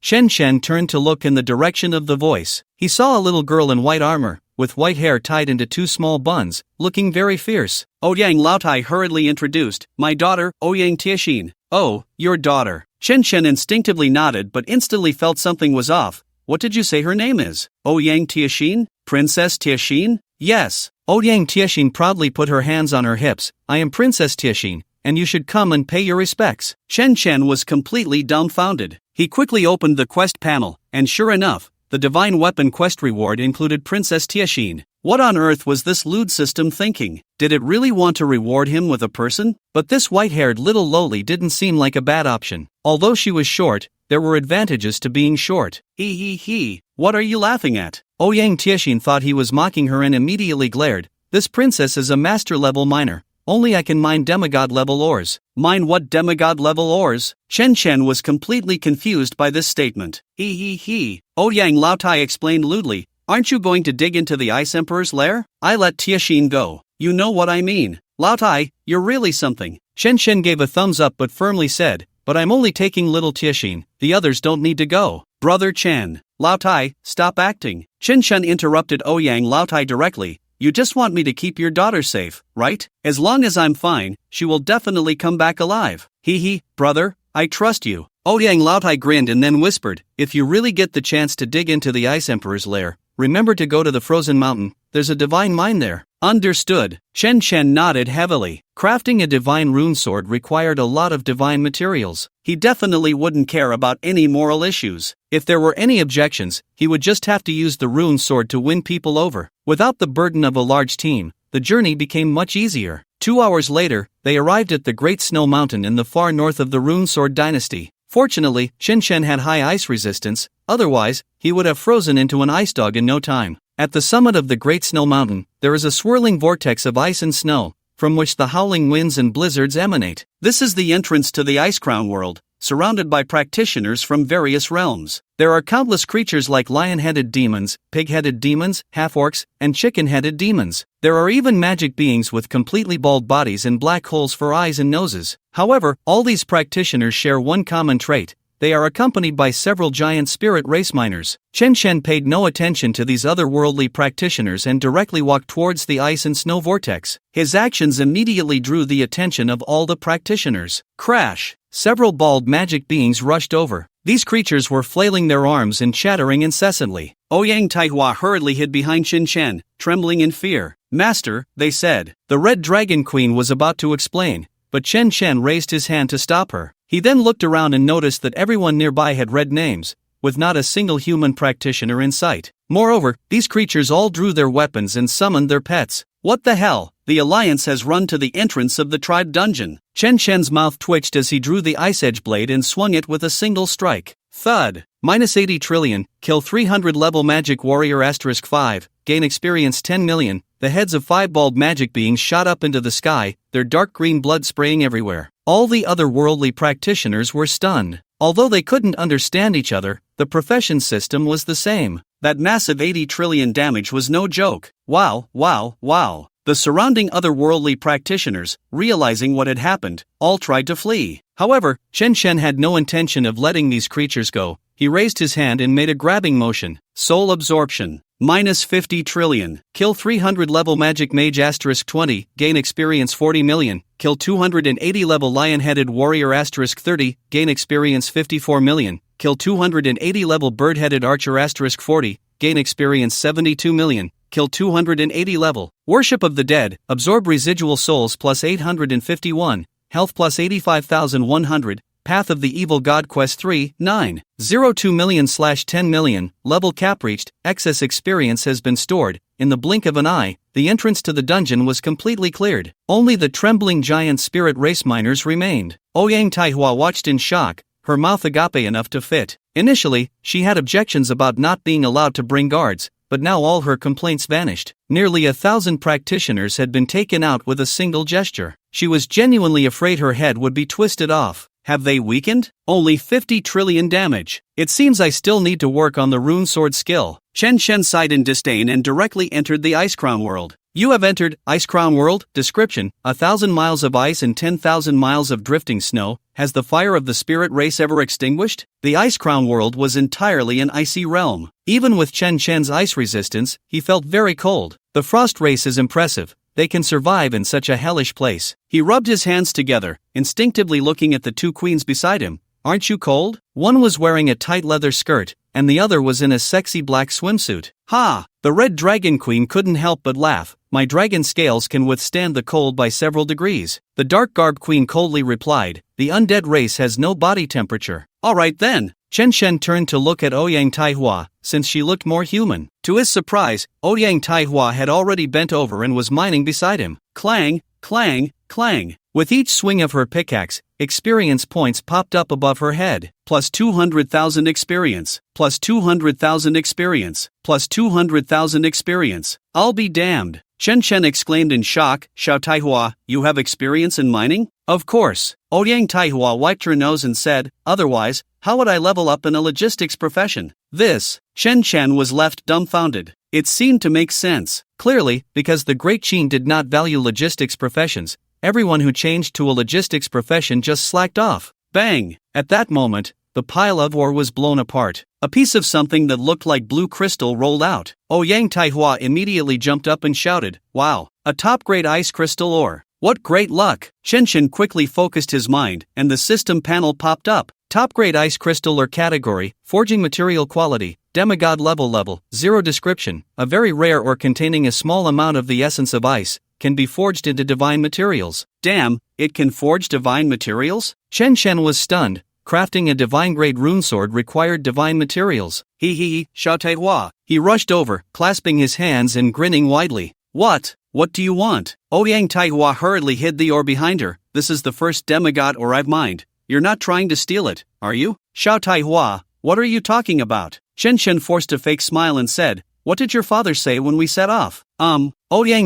Chen Chen turned to look in the direction of the voice. He saw a little girl in white armor, with white hair tied into 2 small buns, looking very fierce. Ouyang Laotai hurriedly introduced, my daughter, Ouyang Tiexin. Oh, your daughter. Chen Chen instinctively nodded but instantly felt something was off. What did you say her name is? Ouyang Tiexin? Princess Tiexin? Yes. Ouyang Tiexin proudly put her hands on her hips. I am Princess Tiexin, and you should come and pay your respects. Chen Chen was completely dumbfounded. He quickly opened the quest panel, and sure enough, the divine weapon quest reward included Princess Tiexin. What on earth was this lewd system thinking? Did it really want to reward him with a person? But this white-haired little loli didn't seem like a bad option. Although she was short, there were advantages to being short. He, what are you laughing at? Ouyang Tiexin thought he was mocking her and immediately glared. This princess is a master-level miner. Only I can mine demigod-level ores. Mine what demigod-level ores? Chen Chen was completely confused by this statement. Ouyang Laotai explained lewdly, aren't you going to dig into the Ice Emperor's lair? I let Tiexin go. You know what I mean. Laotai, you're really something. Chen Chen gave a thumbs up but firmly said, but I'm only taking little Tiexin. The others don't need to go. Brother Chen. Laotai, stop acting. Chen Chen interrupted Ouyang Laotai directly. You just want me to keep your daughter safe, right? As long as I'm fine, she will definitely come back alive. Brother, I trust you. Ouyang Laotai grinned and then whispered, if you really get the chance to dig into the Ice Emperor's lair, remember to go to the Frozen Mountain, there's a divine mine there. Understood. Chen Chen nodded heavily. Crafting a divine rune sword required a lot of divine materials. He definitely wouldn't care about any moral issues. If there were any objections, he would just have to use the rune sword to win people over. Without the burden of a large team, the journey became much easier. 2 hours later, they arrived at the Great Snow Mountain in the far north of the Rune Sword Dynasty. Fortunately, Chen Chen had high ice resistance, otherwise, he would have frozen into an ice dog in no time. At the summit of the Great Snow Mountain, there is a swirling vortex of ice and snow, from which the howling winds and blizzards emanate. This is the entrance to the Ice Crown world, surrounded by practitioners from various realms. There are countless creatures like lion-headed demons, pig-headed demons, half-orcs, and chicken-headed demons. There are even magic beings with completely bald bodies and black holes for eyes and noses. However, all these practitioners share one common trait. They are accompanied by several giant spirit race miners. Chen Chen paid no attention to these otherworldly practitioners and directly walked towards the ice and snow vortex. His actions immediately drew the attention of all the practitioners. Crash! Several bald magic beings rushed over. These creatures were flailing their arms and chattering incessantly. Ouyang Taihua hurriedly hid behind Chen Chen, trembling in fear. Master, they said. The Red Dragon Queen was about to explain, but Chen Chen raised his hand to stop her. He then looked around and noticed that everyone nearby had red names, with not a single human practitioner in sight. Moreover, these creatures all drew their weapons and summoned their pets. What the hell? The Alliance has run to the entrance of the tribe dungeon. Chen Chen's mouth twitched as he drew the Ice Edge blade and swung it with a single strike. Thud. Minus 80 trillion, kill 300 level magic warrior asterisk 5, gain experience 10 million, the heads of 5 bald magic beings shot up into the sky, their dark green blood spraying everywhere. All the otherworldly practitioners were stunned. Although they couldn't understand each other, the profession system was the same. That massive 80 trillion damage was no joke. Wow, wow, wow. The surrounding otherworldly practitioners, realizing what had happened, all tried to flee. However, Chen Shen had no intention of letting these creatures go. He raised his hand and made a grabbing motion. Soul absorption. Minus 50 trillion. Kill 300 level magic mage asterisk 20, gain experience 40 million. Kill 280 level lion-headed warrior asterisk 30, gain experience 54 million. Kill 280 level bird-headed archer asterisk 40, gain experience 72 million. Kill 280 level worship of the dead, absorb residual souls plus 851, health plus 85,100. Path of the Evil God Quest 3, 9, 02 million/10 million, level cap reached, excess experience has been stored. In the blink of an eye, the entrance to the dungeon was completely cleared. Only the trembling giant spirit race miners remained. Ouyang Taihua watched in shock, her mouth agape enough to fit. Initially, she had objections about not being allowed to bring guards, but now all her complaints vanished. Nearly 1,000 practitioners had been taken out with a single gesture. She was genuinely afraid her head would be twisted off. Have they weakened? Only 50 trillion damage. It seems I still need to work on the rune sword skill. Chen Shen sighed in disdain and directly entered the Ice Crown world. You have entered Ice Crown world. Description: 1,000 miles of ice and 10,000 miles of drifting snow. Has the fire of the spirit race ever extinguished? The Ice Crown world was entirely an icy realm. Even with Chen Shen's ice resistance, he felt very cold. The frost race is impressive. They can survive in such a hellish place. He rubbed his hands together, instinctively looking at the two queens beside him. Aren't you cold? One was wearing a tight leather skirt, and the other was in a sexy black swimsuit. Ha! The Red Dragon Queen couldn't help but laugh. My dragon scales can withstand the cold by several degrees. The Dark Garb Queen coldly replied, the undead race has no body temperature. Alright then. Chen Shen turned to look at Ouyang Taihua, since she looked more human. To his surprise, Ouyang Taihua had already bent over and was mining beside him. Clang, clang, clang. With each swing of her pickaxe, experience points popped up above her head. Plus 200,000 experience. Plus 200,000 experience. Plus 200,000 experience. I'll be damned. Chen Shen exclaimed in shock. Xiao Taihua, you have experience in mining? Of course. Ouyang Taihua wiped her nose and said, otherwise, how would I level up in a logistics profession? This. Chen Shen was left dumbfounded. It seemed to make sense. Clearly, because the Great Qin did not value logistics professions, everyone who changed to a logistics profession just slacked off. Bang! At that moment, the pile of ore was blown apart. A piece of something that looked like blue crystal rolled out. Ouyang Taihua immediately jumped up and shouted, wow, a top-grade ice crystal ore. What great luck! Chen Shen quickly focused his mind, and the system panel popped up. Top-grade ice crystal ore category, forging material quality, demigod level, 0 description, a very rare ore containing a small amount of the essence of ice, can be forged into divine materials. Damn, it can forge divine materials? Chen Shen was stunned. Crafting a divine-grade runesword required divine materials. Xiao Taihua. He rushed over, clasping his hands and grinning widely. What? What do you want? Ouyang Taihua hurriedly hid the ore behind her. This is the first demigod ore I've mined. You're not trying to steal it, are you? Xiao Taihua, what are you talking about? Chen Shen forced a fake smile and said, what did your father say when we set off? Ouyang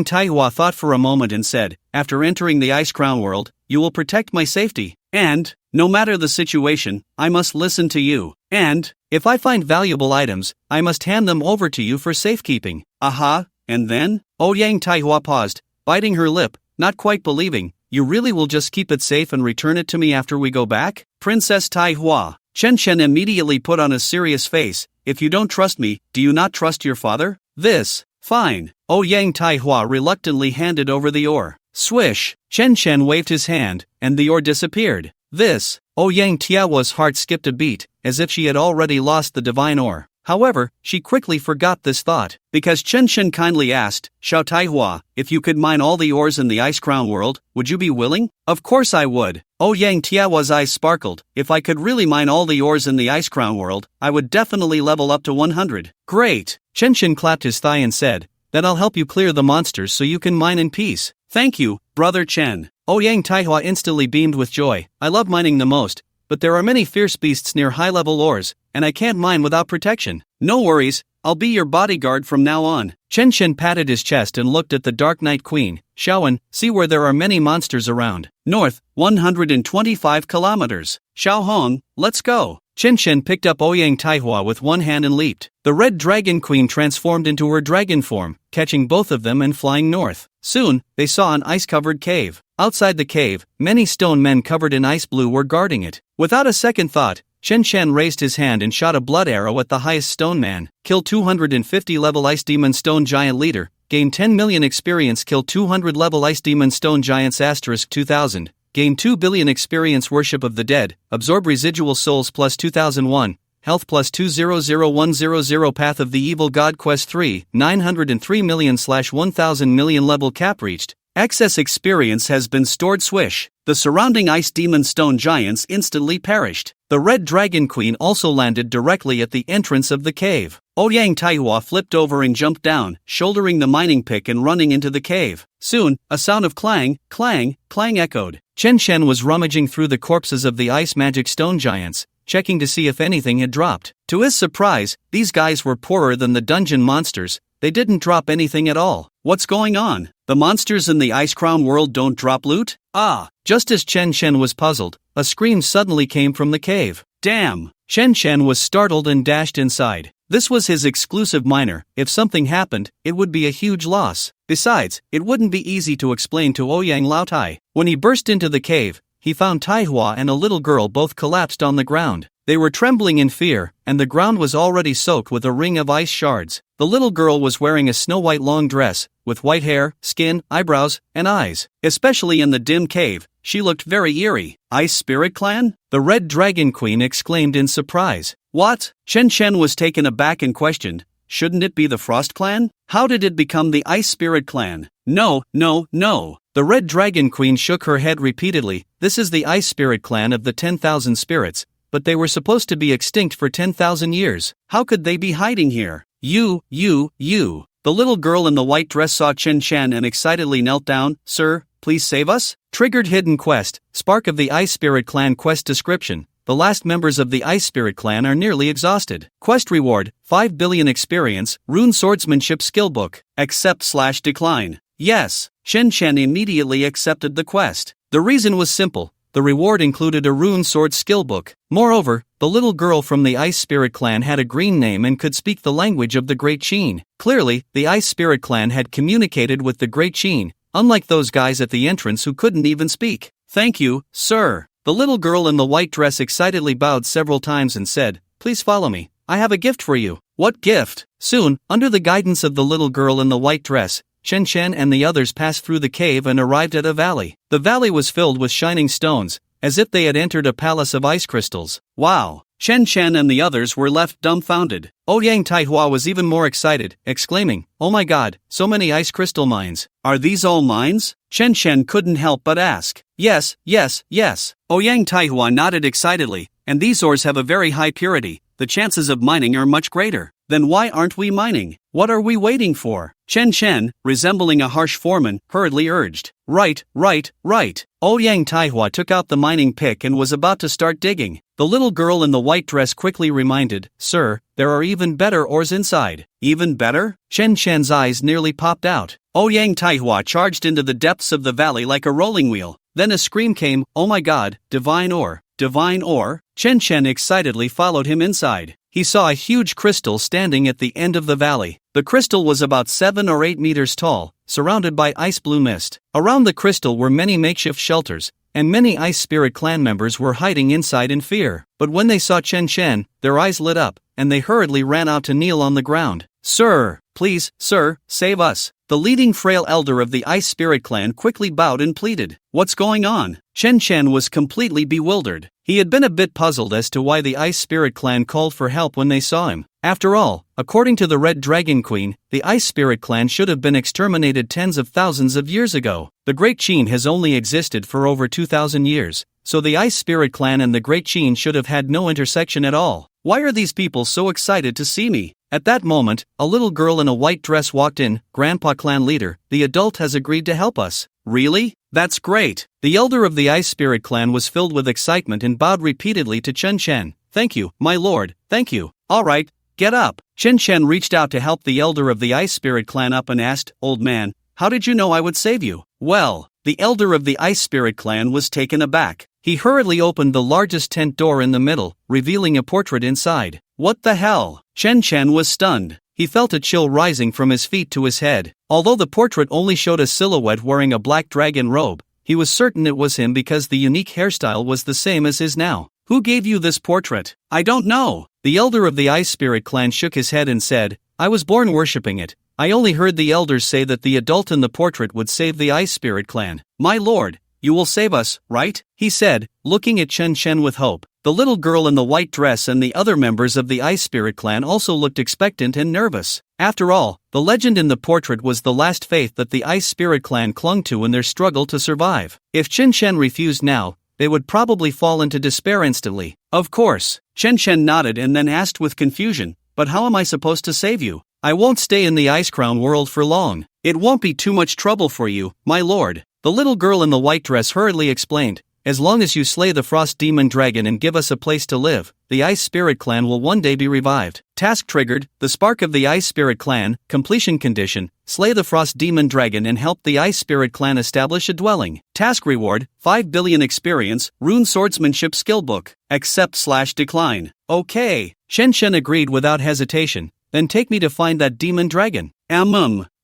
Taihua thought for a moment and said, after entering the Ice Crown world, you will protect my safety. And, no matter the situation, I must listen to you. And, if I find valuable items, I must hand them over to you for safekeeping. Aha, and then? Ouyang Taihua paused, biting her lip, not quite believing. You really will just keep it safe and return it to me after we go back? Princess Taihua. Chen Shen immediately put on a serious face. If you don't trust me, do you not trust your father? This. Fine. Ouyang Taihua reluctantly handed over the ore. Swish. Chen Shen waved his hand, and the ore disappeared. This. Ouyang Taihua's heart skipped a beat, as if she had already lost the divine ore. However, she quickly forgot this thought, because Chen Shen kindly asked, Xiao Taihua, if you could mine all the ores in the Ice Crown world, would you be willing? Of course I would. Ouyang Taihua's eyes sparkled. If I could really mine all the ores in the Ice Crown world, I would definitely level up to 100. Great. Chen Shen clapped his thigh and said, then I'll help you clear the monsters so you can mine in peace. Thank you, brother Chen. Ouyang Taihua instantly beamed with joy. I love mining the most, but there are many fierce beasts near high-level ores. and I can't mine without protection. No worries, I'll be your bodyguard from now on. Chen Shen patted his chest and looked at the Dark Knight Queen. Xiaowen, see where there are many monsters around. North, 125 kilometers. Xiao Hong, let's go. Chen Shen picked up Ouyang Taihua with one hand and leaped. The Red Dragon Queen transformed into her dragon form, catching both of them and flying north. Soon, they saw an ice-covered cave. Outside the cave, many stone men covered in ice blue were guarding it. Without a second thought, Chen Shen raised his hand and shot a blood arrow at the highest stone man. Kill 250 level Ice Demon Stone Giant Leader. Gain 10 million experience. Kill 200 level Ice Demon Stone Giants * 2000. Gain 2 billion experience. Worship of the Dead. Absorb residual souls + 2001. Health + 200100. Path of the Evil God Quest 3. 903 million / 1000 million level cap reached. Excess experience has been stored. Swish. The surrounding Ice Demon Stone Giants instantly perished. The Red Dragon Queen also landed directly at the entrance of the cave. Ouyang Taihua flipped over and jumped down, shouldering the mining pick and running into the cave. Soon, a sound of clang, clang, clang echoed. Chen Shen was rummaging through the corpses of the ice magic stone giants, checking to see if anything had dropped. To his surprise, these guys were poorer than the dungeon monsters. They didn't drop anything at all. What's going on? The monsters in the Ice Crown world don't drop loot? Ah! Just as Chen Shen was puzzled, a scream suddenly came from the cave. Damn! Chen Shen was startled and dashed inside. This was his exclusive miner. If something happened, it would be a huge loss. Besides, it wouldn't be easy to explain to Ouyang Laotai. When he burst into the cave, he found Taihua and a little girl both collapsed on the ground. They were trembling in fear, and the ground was already soaked with a ring of ice shards. The little girl was wearing a snow-white long dress, with white hair, skin, eyebrows, and eyes. Especially in the dim cave, she looked very eerie. Ice Spirit Clan? The Red Dragon Queen exclaimed in surprise. What? Chen Shen was taken aback and questioned. Shouldn't it be the Frost Clan? How did it become the Ice Spirit Clan? No, no, no. The Red Dragon Queen shook her head repeatedly. This is the Ice Spirit Clan of the 10,000 spirits, but they were supposed to be extinct for 10,000 years. How could they be hiding here? You. The little girl in the white dress saw Chen Shen and excitedly knelt down. Sir, please save us? Triggered hidden quest. Spark of the Ice Spirit Clan quest description. The last members of the Ice Spirit Clan are nearly exhausted. Quest reward, 5 billion experience, Rune Swordsmanship Skill Book. Accept/decline. Yes, Chen Shen immediately accepted the quest. The reason was simple. The reward included a rune sword skill book. Moreover, the little girl from the Ice Spirit Clan had a green name and could speak the language of the Great Qin. Clearly, the Ice Spirit Clan had communicated with the Great Qin, unlike those guys at the entrance who couldn't even speak. Thank you, sir. The little girl in the white dress excitedly bowed several times and said, Please follow me. I have a gift for you. What gift? Soon, under the guidance of the little girl in the white dress, Chen Shen and the others passed through the cave and arrived at a valley. The valley was filled with shining stones, as if they had entered a palace of ice crystals. Wow! Chen Shen and the others were left dumbfounded. Ouyang Taihua was even more excited, exclaiming, Oh my god, so many ice crystal mines. Are these all mines? Chen Shen couldn't help but ask. Yes. Ouyang Taihua nodded excitedly, and these ores have a very high purity. The chances of mining are much greater. Then why aren't we mining? What are we waiting for? Chen Shen, resembling a harsh foreman, hurriedly urged. Right. Ouyang Taihua took out the mining pick and was about to start digging. The little girl in the white dress quickly reminded, Sir, there are even better ores inside. Even better? Chen Shen's eyes nearly popped out. Ouyang Taihua charged into the depths of the valley like a rolling wheel. Then a scream came, Oh my god, divine ore. Divine ore? Chen Shen excitedly followed him inside. He saw a huge crystal standing at the end of the valley. The crystal was about 7 or 8 meters tall, surrounded by ice blue mist. Around the crystal were many makeshift shelters, and many Ice Spirit Clan members were hiding inside in fear. But when they saw Chen Shen, their eyes lit up, and they hurriedly ran out to kneel on the ground. Sir, please, sir, save us. The leading frail elder of the Ice Spirit Clan quickly bowed and pleaded. What's going on? Chen Shen was completely bewildered. He had been a bit puzzled as to why the Ice Spirit Clan called for help when they saw him. After all, according to the Red Dragon Queen, the Ice Spirit Clan should have been exterminated tens of thousands of years ago. The Great Qin has only existed for over 2,000 years, so the Ice Spirit Clan and the Great Qin should have had no intersection at all. Why are these people so excited to see me? At that moment, a little girl in a white dress walked in. Grandpa Clan leader, the adult has agreed to help us. Really? That's great. The elder of the Ice Spirit Clan was filled with excitement and bowed repeatedly to Chen Shen. Thank you, my lord, thank you. Alright, get up. Chen Chen reached out to help the elder of the Ice Spirit clan up and asked, Old man, how did you know I would save you? Well, the elder of the Ice Spirit clan was taken aback. He hurriedly opened the largest tent door in the middle, revealing a portrait inside. What the hell? Chen Chen was stunned. He felt a chill rising from his feet to his head. Although the portrait only showed a silhouette wearing a black dragon robe, he was certain it was him because the unique hairstyle was the same as his now. Who gave you this portrait? I don't know. The elder of the Ice Spirit clan shook his head and said, I was born worshipping it. I only heard the elders say that the adult in the portrait would save the Ice Spirit clan. My lord, you will save us, right? He said, looking at Chen Chen with hope. The little girl in the white dress and the other members of the Ice Spirit clan also looked expectant and nervous. After all, the legend in the portrait was the last faith that the Ice Spirit clan clung to in their struggle to survive. If Chen Chen refused now, they would probably fall into despair instantly. Of course. Chen Chen nodded and then asked with confusion, but how am I supposed to save you? I won't stay in the Ice Crown world for long. It won't be too much trouble for you, my lord. The little girl in the white dress hurriedly explained, as long as you slay the Frost Demon Dragon and give us a place to live, the Ice Spirit clan will one day be revived. Task triggered, the spark of the Ice Spirit clan, completion condition, slay the Frost Demon Dragon and help the Ice Spirit clan establish a dwelling. Task reward, 5 billion experience, rune swordsmanship skill book, accept/decline. Okay. Chen Chen agreed without hesitation, then take me to find that demon dragon.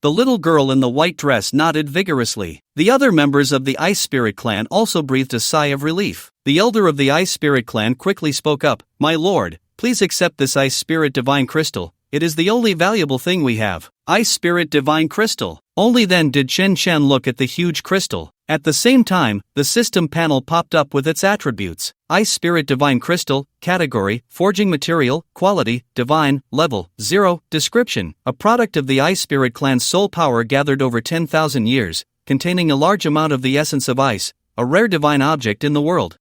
The little girl in the white dress nodded vigorously. The other members of the Ice Spirit clan also breathed a sigh of relief. The elder of the Ice Spirit clan quickly spoke up, My lord, please accept this Ice Spirit Divine Crystal. It is the only valuable thing we have. Ice Spirit Divine Crystal. Only then did Chen Chen look at the huge crystal. At the same time, the system panel popped up with its attributes. Ice Spirit Divine Crystal, Category, Forging Material, Quality, Divine, Level, 0, Description, a product of the Ice Spirit clan's soul power gathered over 10,000 years, containing a large amount of the essence of ice, a rare divine object in the world.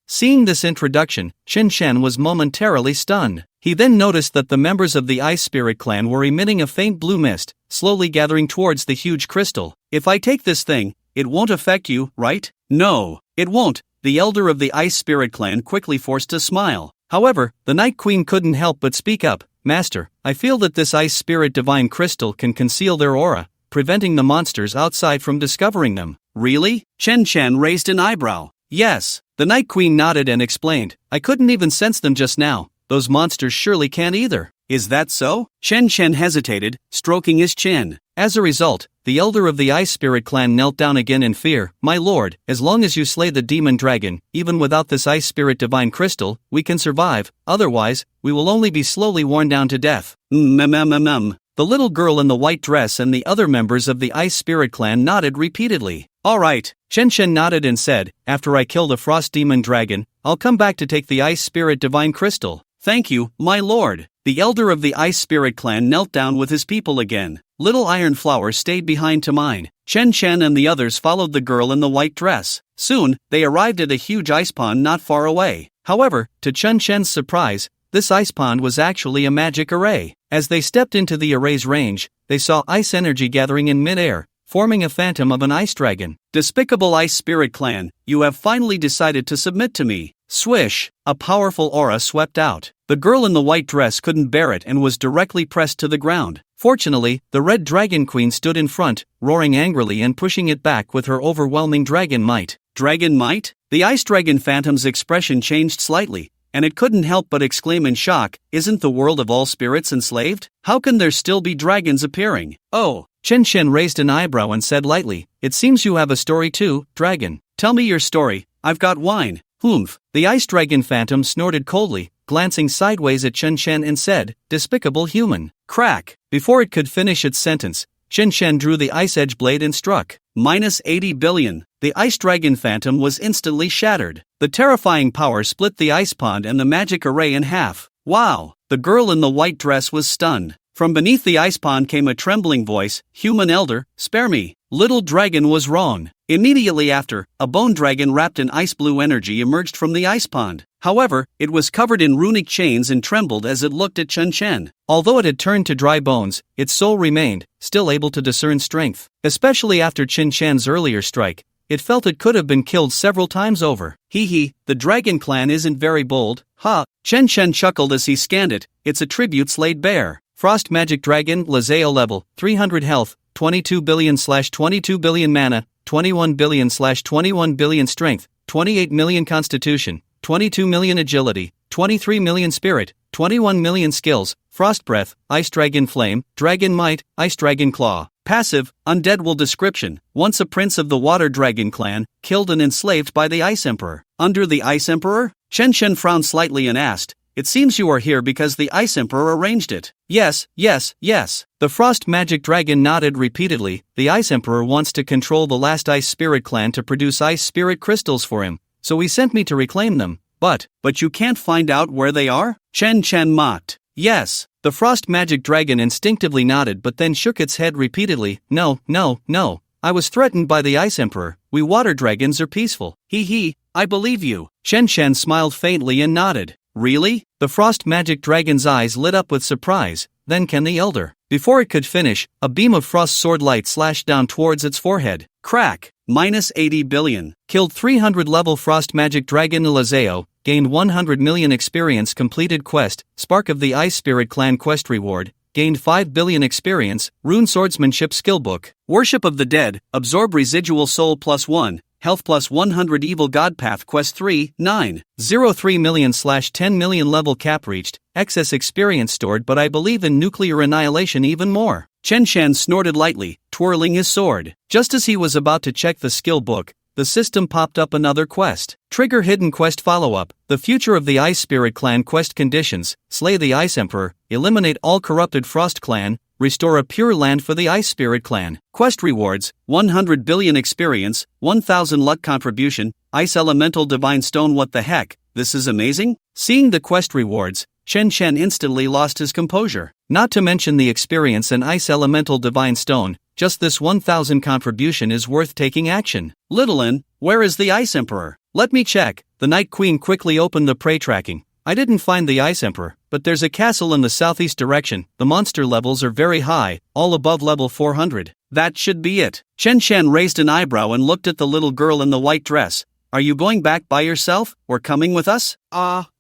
Seeing this introduction, Chen Chen was momentarily stunned. He then noticed that the members of the Ice Spirit clan were emitting a faint blue mist, slowly gathering towards the huge crystal. If I take this thing, it won't affect you, right? No, it won't. The elder of the Ice Spirit clan quickly forced a smile. However, the Night Queen couldn't help but speak up. Master, I feel that this Ice Spirit Divine Crystal can conceal their aura, preventing the monsters outside from discovering them. Really? Chen Chen raised an eyebrow. Yes. The Night Queen nodded and explained, I couldn't even sense them just now. Those monsters surely can't either. Is that so? Chen Chen hesitated, stroking his chin. As a result, the elder of the Ice Spirit clan knelt down again in fear. My lord, as long as you slay the demon dragon, even without this Ice Spirit Divine Crystal, we can survive, otherwise, we will only be slowly worn down to death. The little girl in the white dress and the other members of the Ice Spirit clan nodded repeatedly. Alright, Chen Chen nodded and said, after I kill the Frost Demon Dragon, I'll come back to take the Ice Spirit Divine Crystal. Thank you, my lord. The elder of the Ice Spirit clan knelt down with his people again. Little Iron Flower stayed behind to mine. Chen Chen and the others followed the girl in the white dress. Soon, they arrived at a huge ice pond not far away. However, to Chen Chen's surprise, this ice pond was actually a magic array. As they stepped into the array's range, they saw ice energy gathering in midair, forming a phantom of an ice dragon. Despicable Ice Spirit clan, you have finally decided to submit to me. Swish! A powerful aura swept out. The girl in the white dress couldn't bear it and was directly pressed to the ground. Fortunately, the Red Dragon Queen stood in front, roaring angrily and pushing it back with her overwhelming dragon might. Dragon might? The Ice Dragon Phantom's expression changed slightly, and it couldn't help but exclaim in shock, isn't the world of all spirits enslaved? How can there still be dragons appearing? Oh! Chen Chen raised an eyebrow and said lightly, it seems you have a story too, dragon. Tell me your story, I've got wine. Humph. The Ice Dragon Phantom snorted coldly, glancing sideways at Chen Chen and said, despicable human. Crack. Before it could finish its sentence, Chen Chen drew the ice edge blade and struck. -80 billion. The Ice Dragon Phantom was instantly shattered. The terrifying power split the ice pond and the magic array in half. Wow. The girl in the white dress was stunned. From beneath the ice pond came a trembling voice, human elder, spare me. Little dragon was wrong. Immediately after, a bone dragon wrapped in ice blue energy emerged from the ice pond. However, it was covered in runic chains and trembled as it looked at Chen Chen. Although it had turned to dry bones, its soul remained, still able to discern strength. Especially after Chen Chen's earlier strike, it felt it could have been killed several times over. Hee hee, the Dragon Clan isn't very bold, huh? Chen Chen chuckled as he scanned it, its attributes laid bare. Frost Magic Dragon, Lazeo level, 300 health, 22 billion/22 billion mana, 21 billion/21 billion strength, 28 million constitution, 22 million agility, 23 million spirit, 21 million skills, Frost Breath, Ice Dragon Flame, Dragon Might, Ice Dragon Claw. Passive, Undead Will description, once a prince of the Water Dragon Clan, killed and enslaved by the Ice Emperor. Under the Ice Emperor? Chen Chen frowned slightly and asked, "It seems you are here because the Ice Emperor arranged it." Yes. The Frost Magic Dragon nodded repeatedly. The Ice Emperor wants to control the last Ice Spirit Clan to produce Ice Spirit Crystals for him, so he sent me to reclaim them. But you can't find out where they are? Chen Chen mocked. Yes. The Frost Magic Dragon instinctively nodded but then shook its head repeatedly. No. I was threatened by the Ice Emperor. We water dragons are peaceful. Hee hee, I believe you. Chen Chen smiled faintly and nodded. Really? The Frost Magic Dragon's eyes lit up with surprise. Then Ken the Elder. Before it could finish, a beam of frost sword light slashed down towards its forehead. Crack. -80 billion. Killed 300 level Frost Magic Dragon Lazeo. Gained 100 million experience. Completed quest, Spark of the Ice Spirit Clan quest reward. Gained 5 billion experience, Rune Swordsmanship skill book. Worship of the Dead, absorb residual soul +1, health +100 Evil God Path quest 3, 903 million/10 million level cap reached, excess experience stored but I believe in nuclear annihilation even more. Chen Chen snorted lightly, twirling his sword. Just as he was about to check the skill book, the system popped up another quest. Trigger hidden quest follow-up, the future of the Ice Spirit Clan quest conditions, slay the Ice Emperor, eliminate all corrupted Frost Clan, restore a pure land for the Ice Spirit Clan. Quest rewards, 100 billion experience, 1000 luck contribution, Ice Elemental Divine Stone. What the heck, this is amazing? Seeing the quest rewards, Chen Chen instantly lost his composure. Not to mention the experience and Ice Elemental Divine Stone, just this 1000 contribution is worth taking action. Littlein, where is the Ice Emperor? Let me check. The Night Queen quickly opened the prey tracking. I didn't find the Ice Emperor, but there's a castle in the southeast direction. The monster levels are very high, all above level 400. That should be it. Chen Chen raised an eyebrow and looked at the little girl in the white dress. Are you going back by yourself, or coming with us? The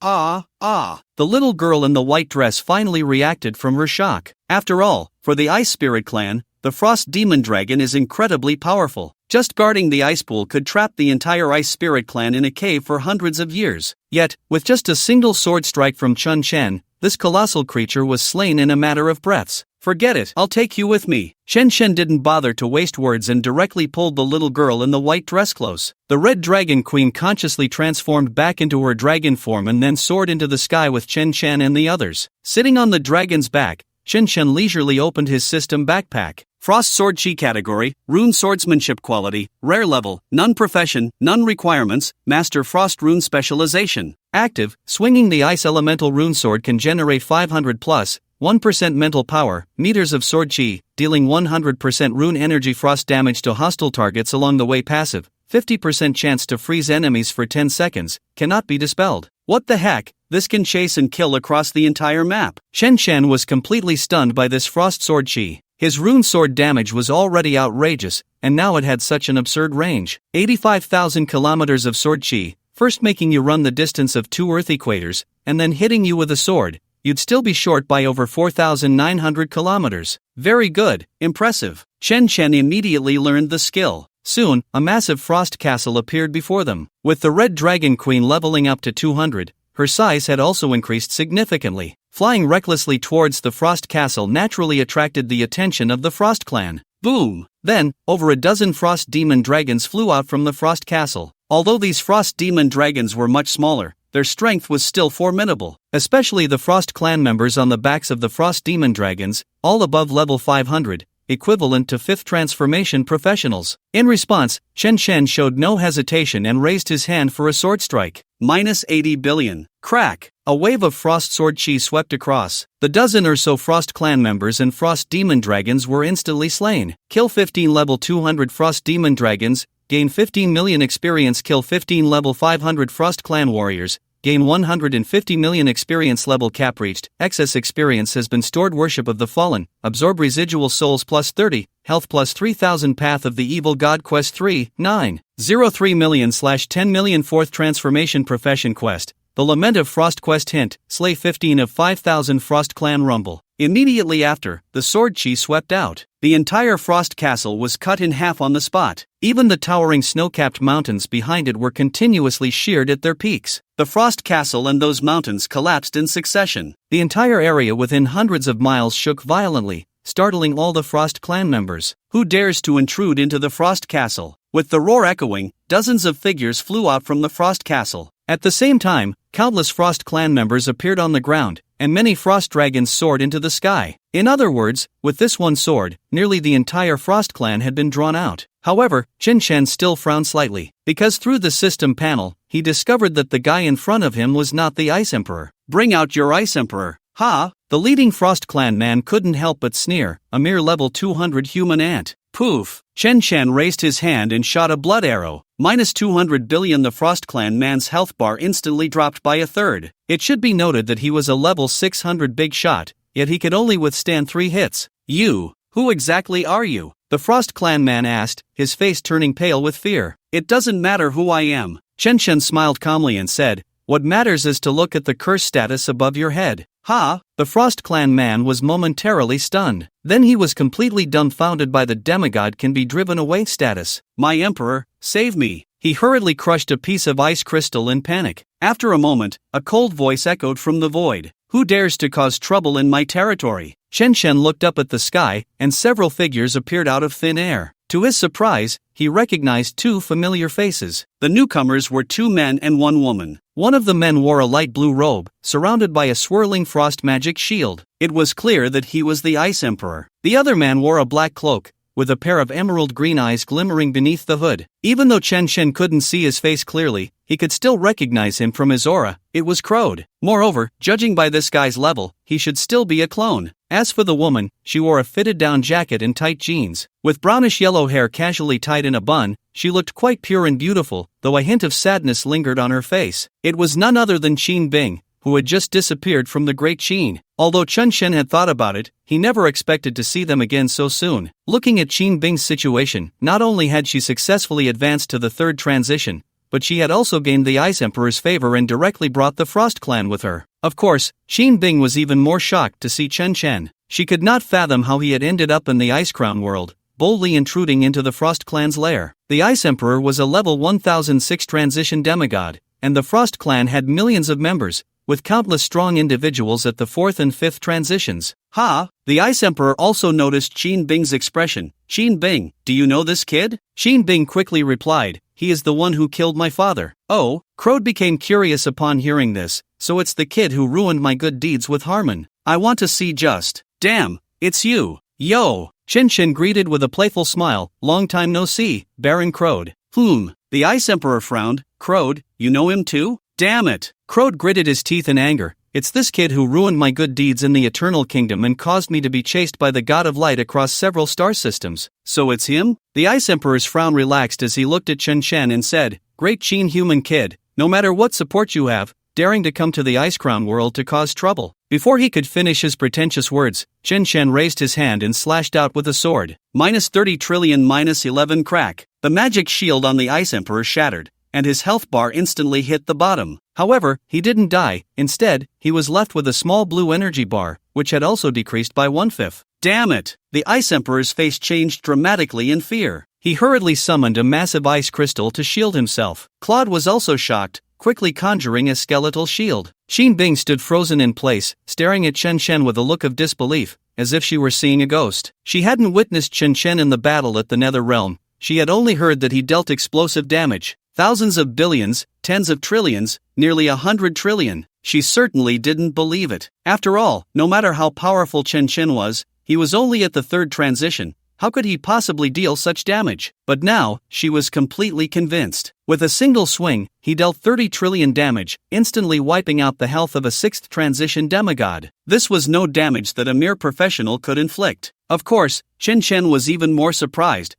little girl in the white dress finally reacted from her shock. After all, for the Ice Spirit Clan, the Frost Demon Dragon is incredibly powerful. Just guarding the ice pool could trap the entire Ice Spirit Clan in a cave for hundreds of years. Yet, with just a single sword strike from Chen Chen, this colossal creature was slain in a matter of breaths. Forget it, I'll take you with me. Chen Chen didn't bother to waste words and directly pulled the little girl in the white dress close. The Red Dragon Queen consciously transformed back into her dragon form and then soared into the sky with Chen Chen and the others. Sitting on the dragon's back, Chen Chen leisurely opened his system backpack. Frost Sword Chi category, Rune Swordsmanship quality, rare level, none profession, none requirements, Master Frost Rune specialization. Active, swinging the Ice Elemental Rune Sword can generate 500 plus, 1% mental power, meters of sword chi, dealing 100% rune energy frost damage to hostile targets along the way. Passive, 50% chance to freeze enemies for 10 seconds, cannot be dispelled. What the heck, this can chase and kill across the entire map. Chen Chen was completely stunned by this frost sword chi. His rune sword damage was already outrageous, and now it had such an absurd range. 85,000 kilometers of sword chi, first making you run the distance of 2 Earth equators, and then hitting you with a sword. You'd still be short by over 4,900 kilometers. Very good, impressive. Chen Chen immediately learned the skill. Soon, a massive frost castle appeared before them. With the Red Dragon Queen leveling up to 200, her size had also increased significantly. Flying recklessly towards the frost castle naturally attracted the attention of the Frost Clan. Boom! Then, over a dozen frost demon dragons flew out from the frost castle. Although these frost demon dragons were much smaller, their strength was still formidable. Especially the Frost Clan members on the backs of the frost demon dragons, all above level 500, equivalent to 5th transformation professionals. In response, Chen Chen showed no hesitation and raised his hand for a sword strike. -80 billion. Crack! A wave of frost sword chi swept across. The dozen or so Frost Clan members and frost demon dragons were instantly slain. Kill 15 level 200 frost demon dragons, gain 15 million experience. Kill 15 level 500 Frost Clan warriors, gain 150 million experience level cap reached, excess experience has been stored. Worship of the Fallen, absorb residual souls plus 30, health plus 3000. Path of the Evil God Quest 3, 903 million/10 million. Fourth transformation profession quest, the Lament of Frost quest. Hint, slay 15 of 5000 Frost clan rumble. Immediately after, the sword chi swept out. The entire Frost castle was cut in half on the spot. Even the towering snow-capped mountains behind it were continuously sheared at their peaks. The Frost castle and those mountains collapsed in succession. The entire area within hundreds of miles shook violently, startling all the Frost clan members. Who dares to intrude into the Frost castle? With the roar echoing, dozens of figures flew out from the Frost castle. At the same time, countless Frost clan members appeared on the ground, and many Frost dragons soared into the sky. In other words, with this one sword, nearly the entire Frost clan had been drawn out. However, Chen Shen still frowned slightly, because through the system panel, he discovered that the guy in front of him was not the Ice Emperor. Bring out your Ice Emperor. Ha! The leading Frost clan man couldn't help but sneer, a mere level 200 human ant. Poof! Chen Shen raised his hand and shot a blood arrow. Minus 200 billion. The Frost clan man's health bar instantly dropped by a third. It should be noted that he was a level 600 big shot, yet he could only withstand 3 hits. You, who exactly are you? The Frost clan man asked, his face turning pale with fear. It doesn't matter who I am. Chen Shen smiled calmly and said, what matters is to look at the curse status above your head. Ha! The Frost clan man was momentarily stunned. Then he was completely dumbfounded by the demigod can be driven away status. My emperor, save me! He hurriedly crushed a piece of ice crystal in panic. After a moment, a cold voice echoed from the void. Who dares to cause trouble in my territory? Chen Shen looked up at the sky, and several figures appeared out of thin air. To his surprise, he recognized 2 familiar faces. The newcomers were 2 men and 1 woman. One of the men wore a light blue robe, surrounded by a swirling frost magic shield. It was clear that he was the Ice Emperor. The other man wore a black cloak, with a pair of emerald green eyes glimmering beneath the hood. Even though Chen Shen couldn't see his face clearly, he could still recognize him from his aura. It was Crowd. Moreover, judging by this guy's level, he should still be a clone. As for the woman, she wore a fitted-down jacket and tight jeans. With brownish-yellow hair casually tied in a bun, she looked quite pure and beautiful, though a hint of sadness lingered on her face. It was none other than Qin Bing, who had just disappeared from the Great Qin. Although Chen Shen had thought about it, he never expected to see them again so soon. Looking at Qin Bing's situation, not only had she successfully advanced to the 3rd transition, but she had also gained the Ice Emperor's favor and directly brought the Frost clan with her. Of course, Qin Bing was even more shocked to see Chen Shen. She could not fathom how he had ended up in the Ice Crown world, boldly intruding into the Frost clan's lair. The Ice Emperor was a level 1006 transition demigod, and the Frost clan had millions of members, with countless strong individuals at the 4th and 5th transitions. Ha! The Ice Emperor also noticed Qin Bing's expression. Qin Bing, do you know this kid? Qin Bing quickly replied, he is the one who killed my father. Oh, Crowd became curious upon hearing this, so it's the kid who ruined my good deeds with Harmon. I want to see just. Damn, it's you. Yo! Chen Shen greeted with a playful smile, long time no see, Baron Crowd. The Ice Emperor frowned. Crowd, you know him too? Damn it! Crowd gritted his teeth in anger. It's this kid who ruined my good deeds in the Eternal Kingdom and caused me to be chased by the God of Light across several star systems. So it's him? The Ice Emperor's frown relaxed as he looked at Chen Shen and said, Great Qin human kid, no matter what support you have, daring to come to the Ice Crown world to cause trouble. Before he could finish his pretentious words, Chen Shen raised his hand and slashed out with a sword. Minus 30 trillion minus 11 crack. The magic shield on the Ice Emperor shattered, and his health bar instantly hit the bottom. However, he didn't die. Instead, he was left with a small blue energy bar, which had also decreased by 1/5. Damn it! The Ice Emperor's face changed dramatically in fear. He hurriedly summoned a massive ice crystal to shield himself. Claude was also shocked, quickly conjuring a skeletal shield. Qin Bing stood frozen in place, staring at Chen Shen with a look of disbelief, as if she were seeing a ghost. She hadn't witnessed Chen Shen in the battle at the Nether Realm. She had only heard that he dealt explosive damage. Thousands of billions, tens of trillions, nearly 100 trillion. She certainly didn't believe it. After all, no matter how powerful Chen Shen was, he was only at the 3rd transition. How could he possibly deal such damage? But now, she was completely convinced. With a single swing, he dealt 30 trillion damage, instantly wiping out the health of a 6th transition demigod. This was no damage that a mere professional could inflict. Of course, Chen Shen was even more surprised.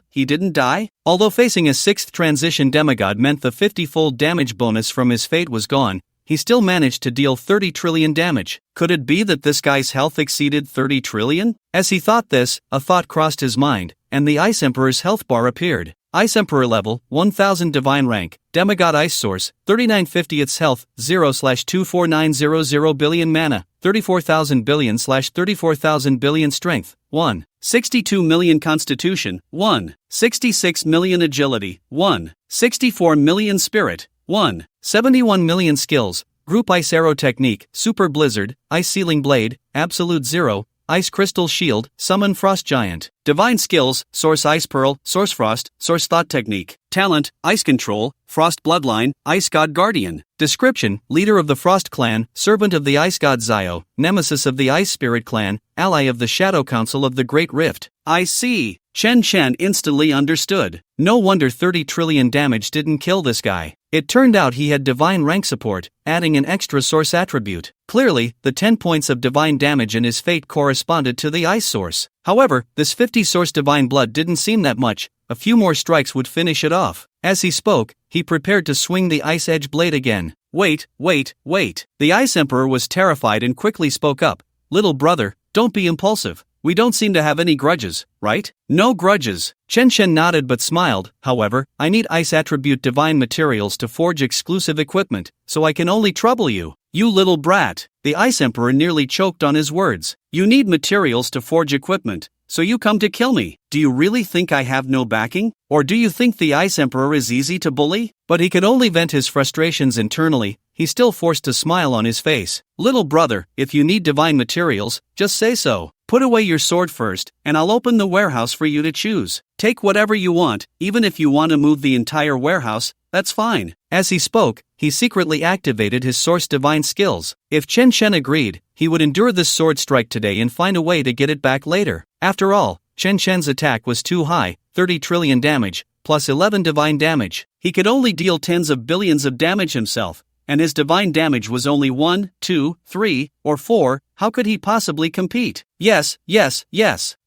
He didn't die? Although facing a 6th transition demigod meant the 50-fold damage bonus from his fate was gone, he still managed to deal 30 trillion damage. Could it be that this guy's health exceeded 30 trillion? As he thought this, a thought crossed his mind, and the Ice Emperor's health bar appeared. Ice Emperor level, 1000 divine rank, demigod ice source, 3950 its health, 0/24900 billion mana, 34,000 billion/34,000 billion strength, 1. 62 million constitution, 1. 66 million agility, 1. 64 million spirit, 1. 71 million skills, group ice arrow technique, super blizzard, ice sealing blade, absolute zero, Ice Crystal Shield, Summon Frost Giant. Divine Skills, Source Ice Pearl, Source Frost, Source Thought Technique. Talent, Ice Control, Frost Bloodline, Ice God Guardian. Description, Leader of the Frost Clan, Servant of the Ice God Zio, Nemesis of the Ice Spirit Clan, Ally of the Shadow Council of the Great Rift. I see. Chen Chen instantly understood. No wonder 30 trillion damage didn't kill this guy. It turned out he had divine rank support, adding an extra source attribute. Clearly, the 10 points of divine damage in his fate corresponded to the ice source. However, this 50 source divine blood didn't seem that much. A few more strikes would finish it off. As he spoke, he prepared to swing the ice edge blade again. Wait. The Ice Emperor was terrified and quickly spoke up. Little brother, don't be impulsive. We don't seem to have any grudges, right? No grudges. Chen Chen nodded but smiled. However, I need ice attribute divine materials to forge exclusive equipment, so I can only trouble you. You little brat. The Ice Emperor nearly choked on his words. You need materials to forge equipment, so you come to kill me. Do you really think I have no backing? Or do you think the Ice Emperor is easy to bully? But he could only vent his frustrations internally. He still forced a smile on his face. Little brother, if you need divine materials, just say so. Put away your sword first, and I'll open the warehouse for you to choose. Take whatever you want, even if you want to move the entire warehouse, that's fine. As he spoke, he secretly activated his source divine skills. If Chen Chen agreed, he would endure this sword strike today and find a way to get it back later. After all, Chen Chen's attack was too high, 30 trillion damage, plus 11 divine damage. He could only deal tens of billions of damage himself, and his divine damage was only 1, 2, 3, or 4, how could he possibly compete? Yes.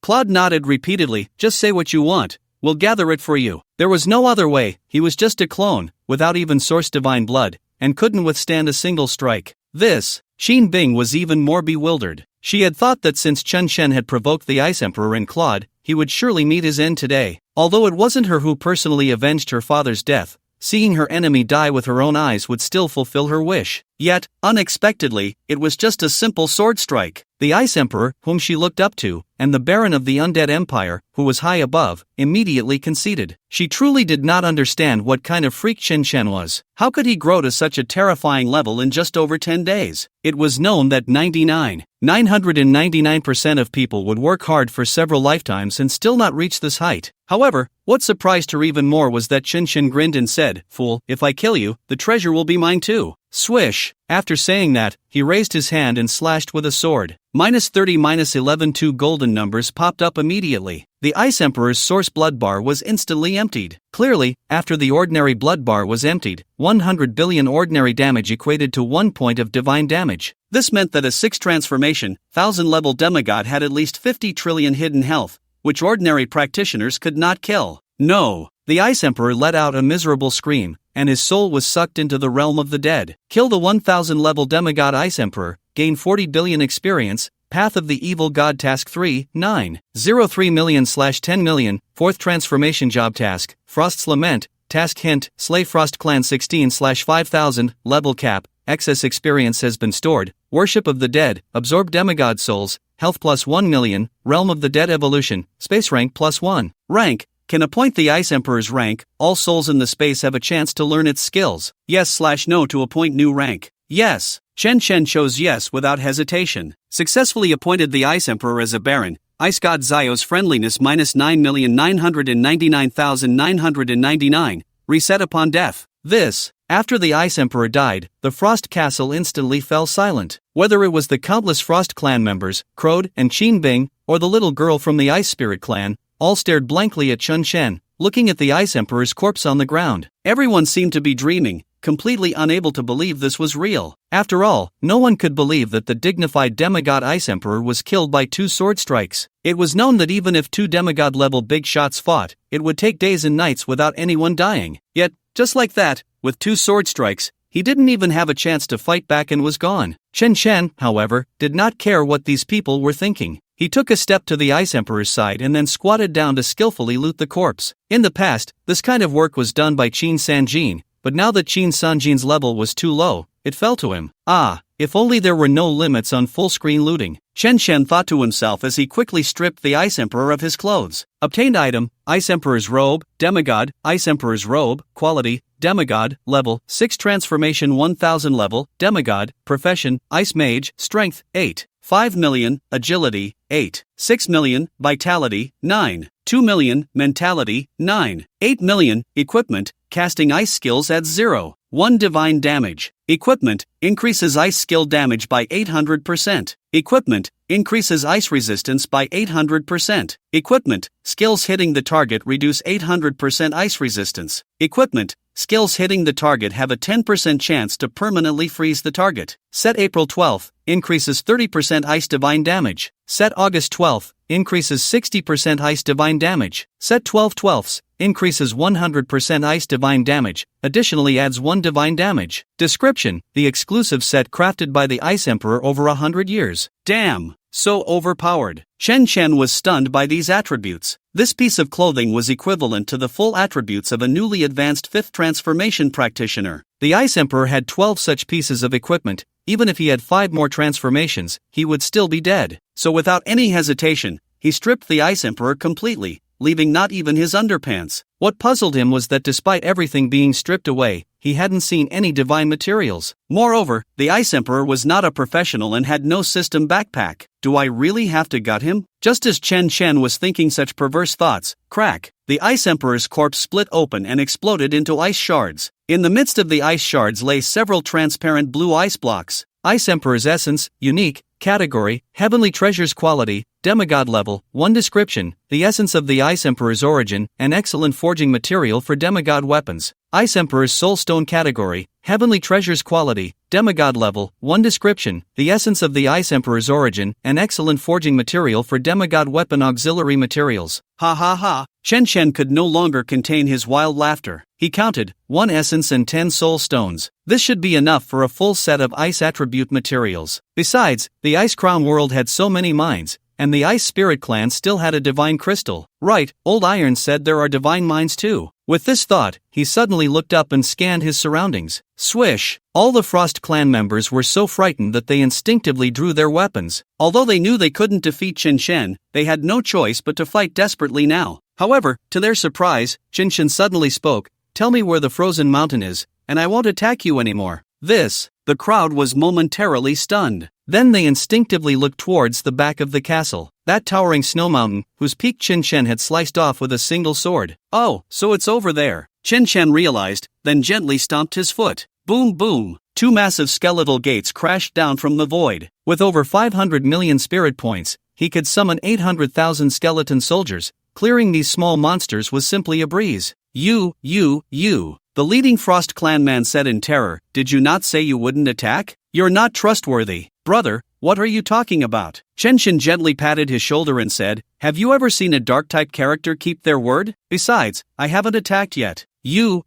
Claude nodded repeatedly, just say what you want, we'll gather it for you. There was no other way, he was just a clone, without even source divine blood, and couldn't withstand a single strike. Xin Bing was even more bewildered. She had thought that since Chen Chen had provoked the Ice Emperor and Claude, he would surely meet his end today. Although it wasn't her who personally avenged her father's death, seeing her enemy die with her own eyes would still fulfill her wish. Yet, unexpectedly, it was just a simple sword strike. The Ice Emperor, whom she looked up to, and the Baron of the Undead Empire, who was high above, immediately conceded. She truly did not understand what kind of freak Chen Chen was. How could he grow to such a terrifying level in just over 10 days? It was known that 999% of people would work hard for several lifetimes and still not reach this height. However, what surprised her even more was that Chen Chen grinned and said, "Fool, if I kill you, the treasure will be mine too." Swish! After saying that, he raised his hand and slashed with a sword. -30, -11 two golden numbers popped up immediately. The Ice Emperor's source blood bar was instantly emptied. Clearly, after the ordinary blood bar was emptied, 100 billion ordinary damage equated to 1 point of divine damage. This meant that a 6 transformation, 1000 level demigod had at least 50 trillion hidden health, which ordinary practitioners could not kill. No! The Ice Emperor let out a miserable scream, and his soul was sucked into the realm of the dead. Kill the 1000 level demigod Ice Emperor, gain 40 billion experience, Path of the Evil God Task 3, 903 million/10 million, 4th Transformation Job Task, Frost's Lament, Task Hint, Slay Frost Clan 16/5000, Level Cap, Excess Experience has been stored, Worship of the Dead, Absorb Demigod Souls, Health plus 1 million, Realm of the Dead Evolution, Space Rank plus 1. Rank, can appoint the Ice Emperor's rank, all souls in the space have a chance to learn its skills. Yes/no to appoint new rank. Yes. Chen Chen chose yes without hesitation. Successfully appointed the Ice Emperor as a Baron. Ice God Zio's friendliness -9,999,999, reset upon death. After the Ice Emperor died, the Frost Castle instantly fell silent. Whether it was the countless Frost clan members, Crode and Xin Bing, or the little girl from the Ice Spirit clan, all stared blankly at Chen Chen, looking at the Ice Emperor's corpse on the ground. Everyone seemed to be dreaming, completely unable to believe this was real. After all, no one could believe that the dignified demigod Ice Emperor was killed by 2 sword strikes. It was known that even if 2 demigod-level big shots fought, it would take days and nights without anyone dying. Yet, just like that, with 2 sword strikes, he didn't even have a chance to fight back and was gone. Chen Chen, however, did not care what these people were thinking. He took a step to the Ice Emperor's side and then squatted down to skillfully loot the corpse. In the past, this kind of work was done by Qin Sanjin, but now that Qin Sanjin's level was too low, it fell to him. If only there were no limits on full-screen looting. Chen Chen thought to himself as he quickly stripped the Ice Emperor of his clothes. Obtained item, Ice Emperor's robe, demigod, Ice Emperor's robe, quality, demigod, level, 6 transformation 1000 level, demigod, profession, Ice Mage, strength, 8. 5 million, agility, 8. 6 million, vitality, 9. 2 million, mentality, 9. 8 million, equipment, casting ice skills at 0. 1 divine damage. Equipment, increases ice skill damage by 800%. Equipment, increases ice resistance by 800%. Equipment, skills hitting the target reduce 800% ice resistance. Equipment, skills hitting the target have a 10% chance to permanently freeze the target. Set April 12th, increases 30% ice divine damage. Set August 12th, increases 60% ice divine damage. Set 12/12ths, increases 100% ice divine damage, additionally adds 1 divine damage. Description: the exclusive set crafted by the Ice Emperor over 100 years. Damn! So overpowered. Chen Chen was stunned by these attributes. This piece of clothing was equivalent to the full attributes of a newly advanced 5th transformation practitioner. The Ice Emperor had 12 such pieces of equipment. Even if he had 5 more transformations, he would still be dead. So without any hesitation, he stripped the Ice Emperor completely, leaving not even his underpants. What puzzled him was that despite everything being stripped away, he hadn't seen any divine materials. Moreover, the Ice Emperor was not a professional and had no system backpack. Do I really have to gut him? Just as Chen Chen was thinking such perverse thoughts, crack, the Ice Emperor's corpse split open and exploded into ice shards. In the midst of the ice shards lay several transparent blue ice blocks. Ice Emperor's essence, unique, category, heavenly treasures quality, demigod level, 1 description, the essence of the Ice Emperor's origin, an excellent forging material for demigod weapons. Ice Emperor's soulstone category, heavenly treasures quality, demigod level, 1 description, the essence of the Ice Emperor's origin, an excellent forging material for demigod weapon auxiliary materials. Ha ha ha! Chen Chen could no longer contain his wild laughter. He counted, 1 essence and 10 soul stones. This should be enough for a full set of ice attribute materials. Besides, the Ice Crown world had so many mines, and the Ice Spirit clan still had a divine crystal. Right, Old Iron said there are divine mines too. With this thought, he suddenly looked up and scanned his surroundings. Swish! All the Frost clan members were so frightened that they instinctively drew their weapons. Although they knew they couldn't defeat Chen Chen, they had no choice but to fight desperately now. However, to their surprise, Chen Chen suddenly spoke, "Tell me where the frozen mountain is, and I won't attack you anymore." The crowd was momentarily stunned. Then they instinctively looked towards the back of the castle, that towering snow mountain, whose peak Chen Chen had sliced off with a single sword. Oh, so it's over there. Chen Chen realized, then gently stomped his foot. Boom boom! 2 massive skeletal gates crashed down from the void. With over 500 million spirit points, he could summon 800,000 skeleton soldiers. Clearing these small monsters was simply a breeze. You. The leading Frost clan man said in terror, "Did you not say you wouldn't attack? You're not trustworthy." "Brother, what are you talking about?" Chen Chen gently patted his shoulder and said, "Have you ever seen a dark-type character keep their word? Besides, I haven't attacked yet." You.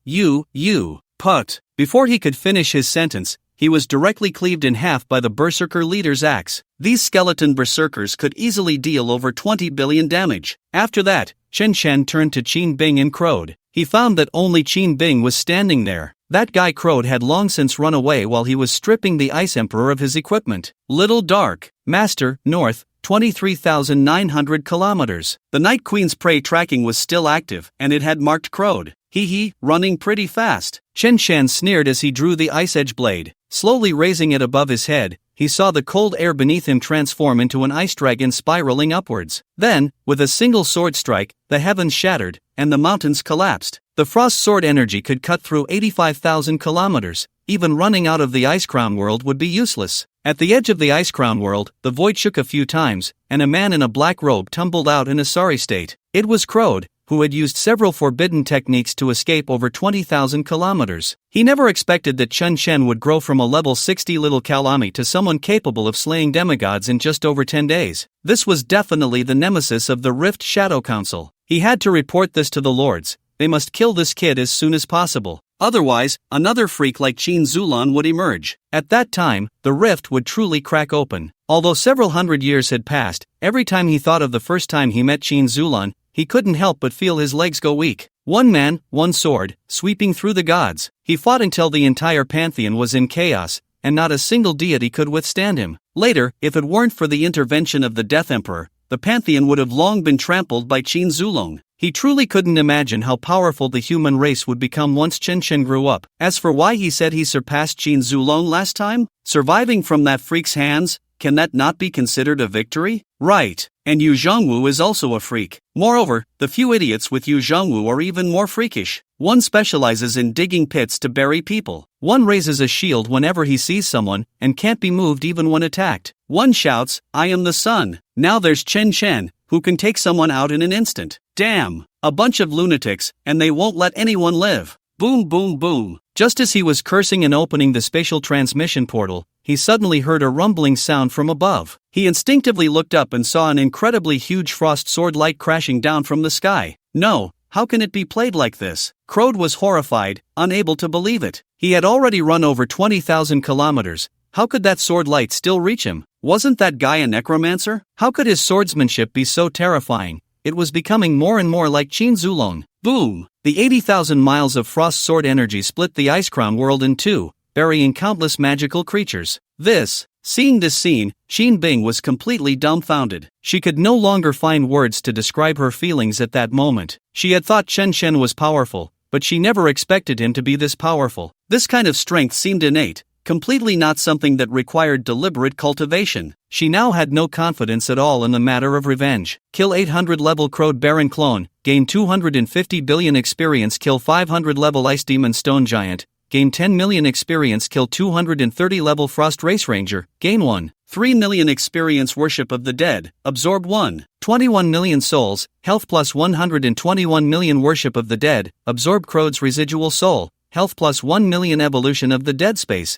Put. Before he could finish his sentence, he was directly cleaved in half by the berserker leader's axe. These skeleton berserkers could easily deal over 20 billion damage. After that, Chen Chen turned to Qin Bing and crowed. He found that only Qin Bing was standing there. That guy crowed had long since run away while he was stripping the Ice Emperor of his equipment. Little Dark, Master, North, 23,900 kilometers. The Night Queen's prey tracking was still active, and it had marked crowed. Running pretty fast. Chen Chen sneered as he drew the ice edge blade. Slowly raising it above his head, he saw the cold air beneath him transform into an ice dragon spiraling upwards. Then, with a single sword strike, the heavens shattered, and the mountains collapsed. The frost sword energy could cut through 85,000 kilometers. Even running out of the Ice Crown world would be useless. At the edge of the Ice Crown world, the void shook a few times, and a man in a black robe tumbled out in a sorry state. It was Crowd, who had used several forbidden techniques to escape over 20,000 kilometers. He never expected that Chen Chen would grow from a level 60 little Kalami to someone capable of slaying demigods in just over 10 days. This was definitely the nemesis of the Rift Shadow Council. He had to report this to the lords. They must kill this kid as soon as possible. Otherwise, another freak like Qin Zulan would emerge. At that time, the rift would truly crack open. Although several hundred years had passed, every time he thought of the first time he met Qin Zulan, he couldn't help but feel his legs go weak. One man, one sword, sweeping through the gods. He fought until the entire pantheon was in chaos, and not a single deity could withstand him. Later, if it weren't for the intervention of the Death Emperor, the pantheon would have long been trampled by Qin Zulong. He truly couldn't imagine how powerful the human race would become once Chen Chen grew up. As for why he said he surpassed Qin Zulong last time, surviving from that freak's hands, can that not be considered a victory? Right. And Yu Zhongwu is also a freak. Moreover, the few idiots with Yu Zhongwu are even more freakish. One specializes in digging pits to bury people. One raises a shield whenever he sees someone, and can't be moved even when attacked. One shouts, "I am the sun." Now there's Chen Chen, who can take someone out in an instant. Damn! A bunch of lunatics, and they won't let anyone live. Boom boom boom. Just as he was cursing and opening the spatial transmission portal, he suddenly heard a rumbling sound from above. He instinctively looked up and saw an incredibly huge frost sword light crashing down from the sky. No, how can it be played like this? Crode was horrified, unable to believe it. He had already run over 20,000 kilometers. How could that sword light still reach him? Wasn't that guy a necromancer? How could his swordsmanship be so terrifying? It was becoming more and more like Qin Zulong. Boom! The 80,000 miles of frost sword energy split the Ice Crown world in two, burying countless magical creatures. Seeing this scene, Xin Bing was completely dumbfounded. She could no longer find words to describe her feelings at that moment. She had thought Chen Chen was powerful, but she never expected him to be this powerful. This kind of strength seemed innate, completely not something that required deliberate cultivation. She now had no confidence at all in the matter of revenge. Kill 800 level Crode Baron clone, gain 250 billion experience. Kill 500 level Ice Demon Stone Giant, gain 10 million experience. Kill 230 level Frost Race Ranger, gain 3 million experience. Worship of the Dead, absorb 21 million souls, health plus 121 million. Worship of the Dead, absorb Crode's residual soul, health plus 1 million. Evolution of the Dead space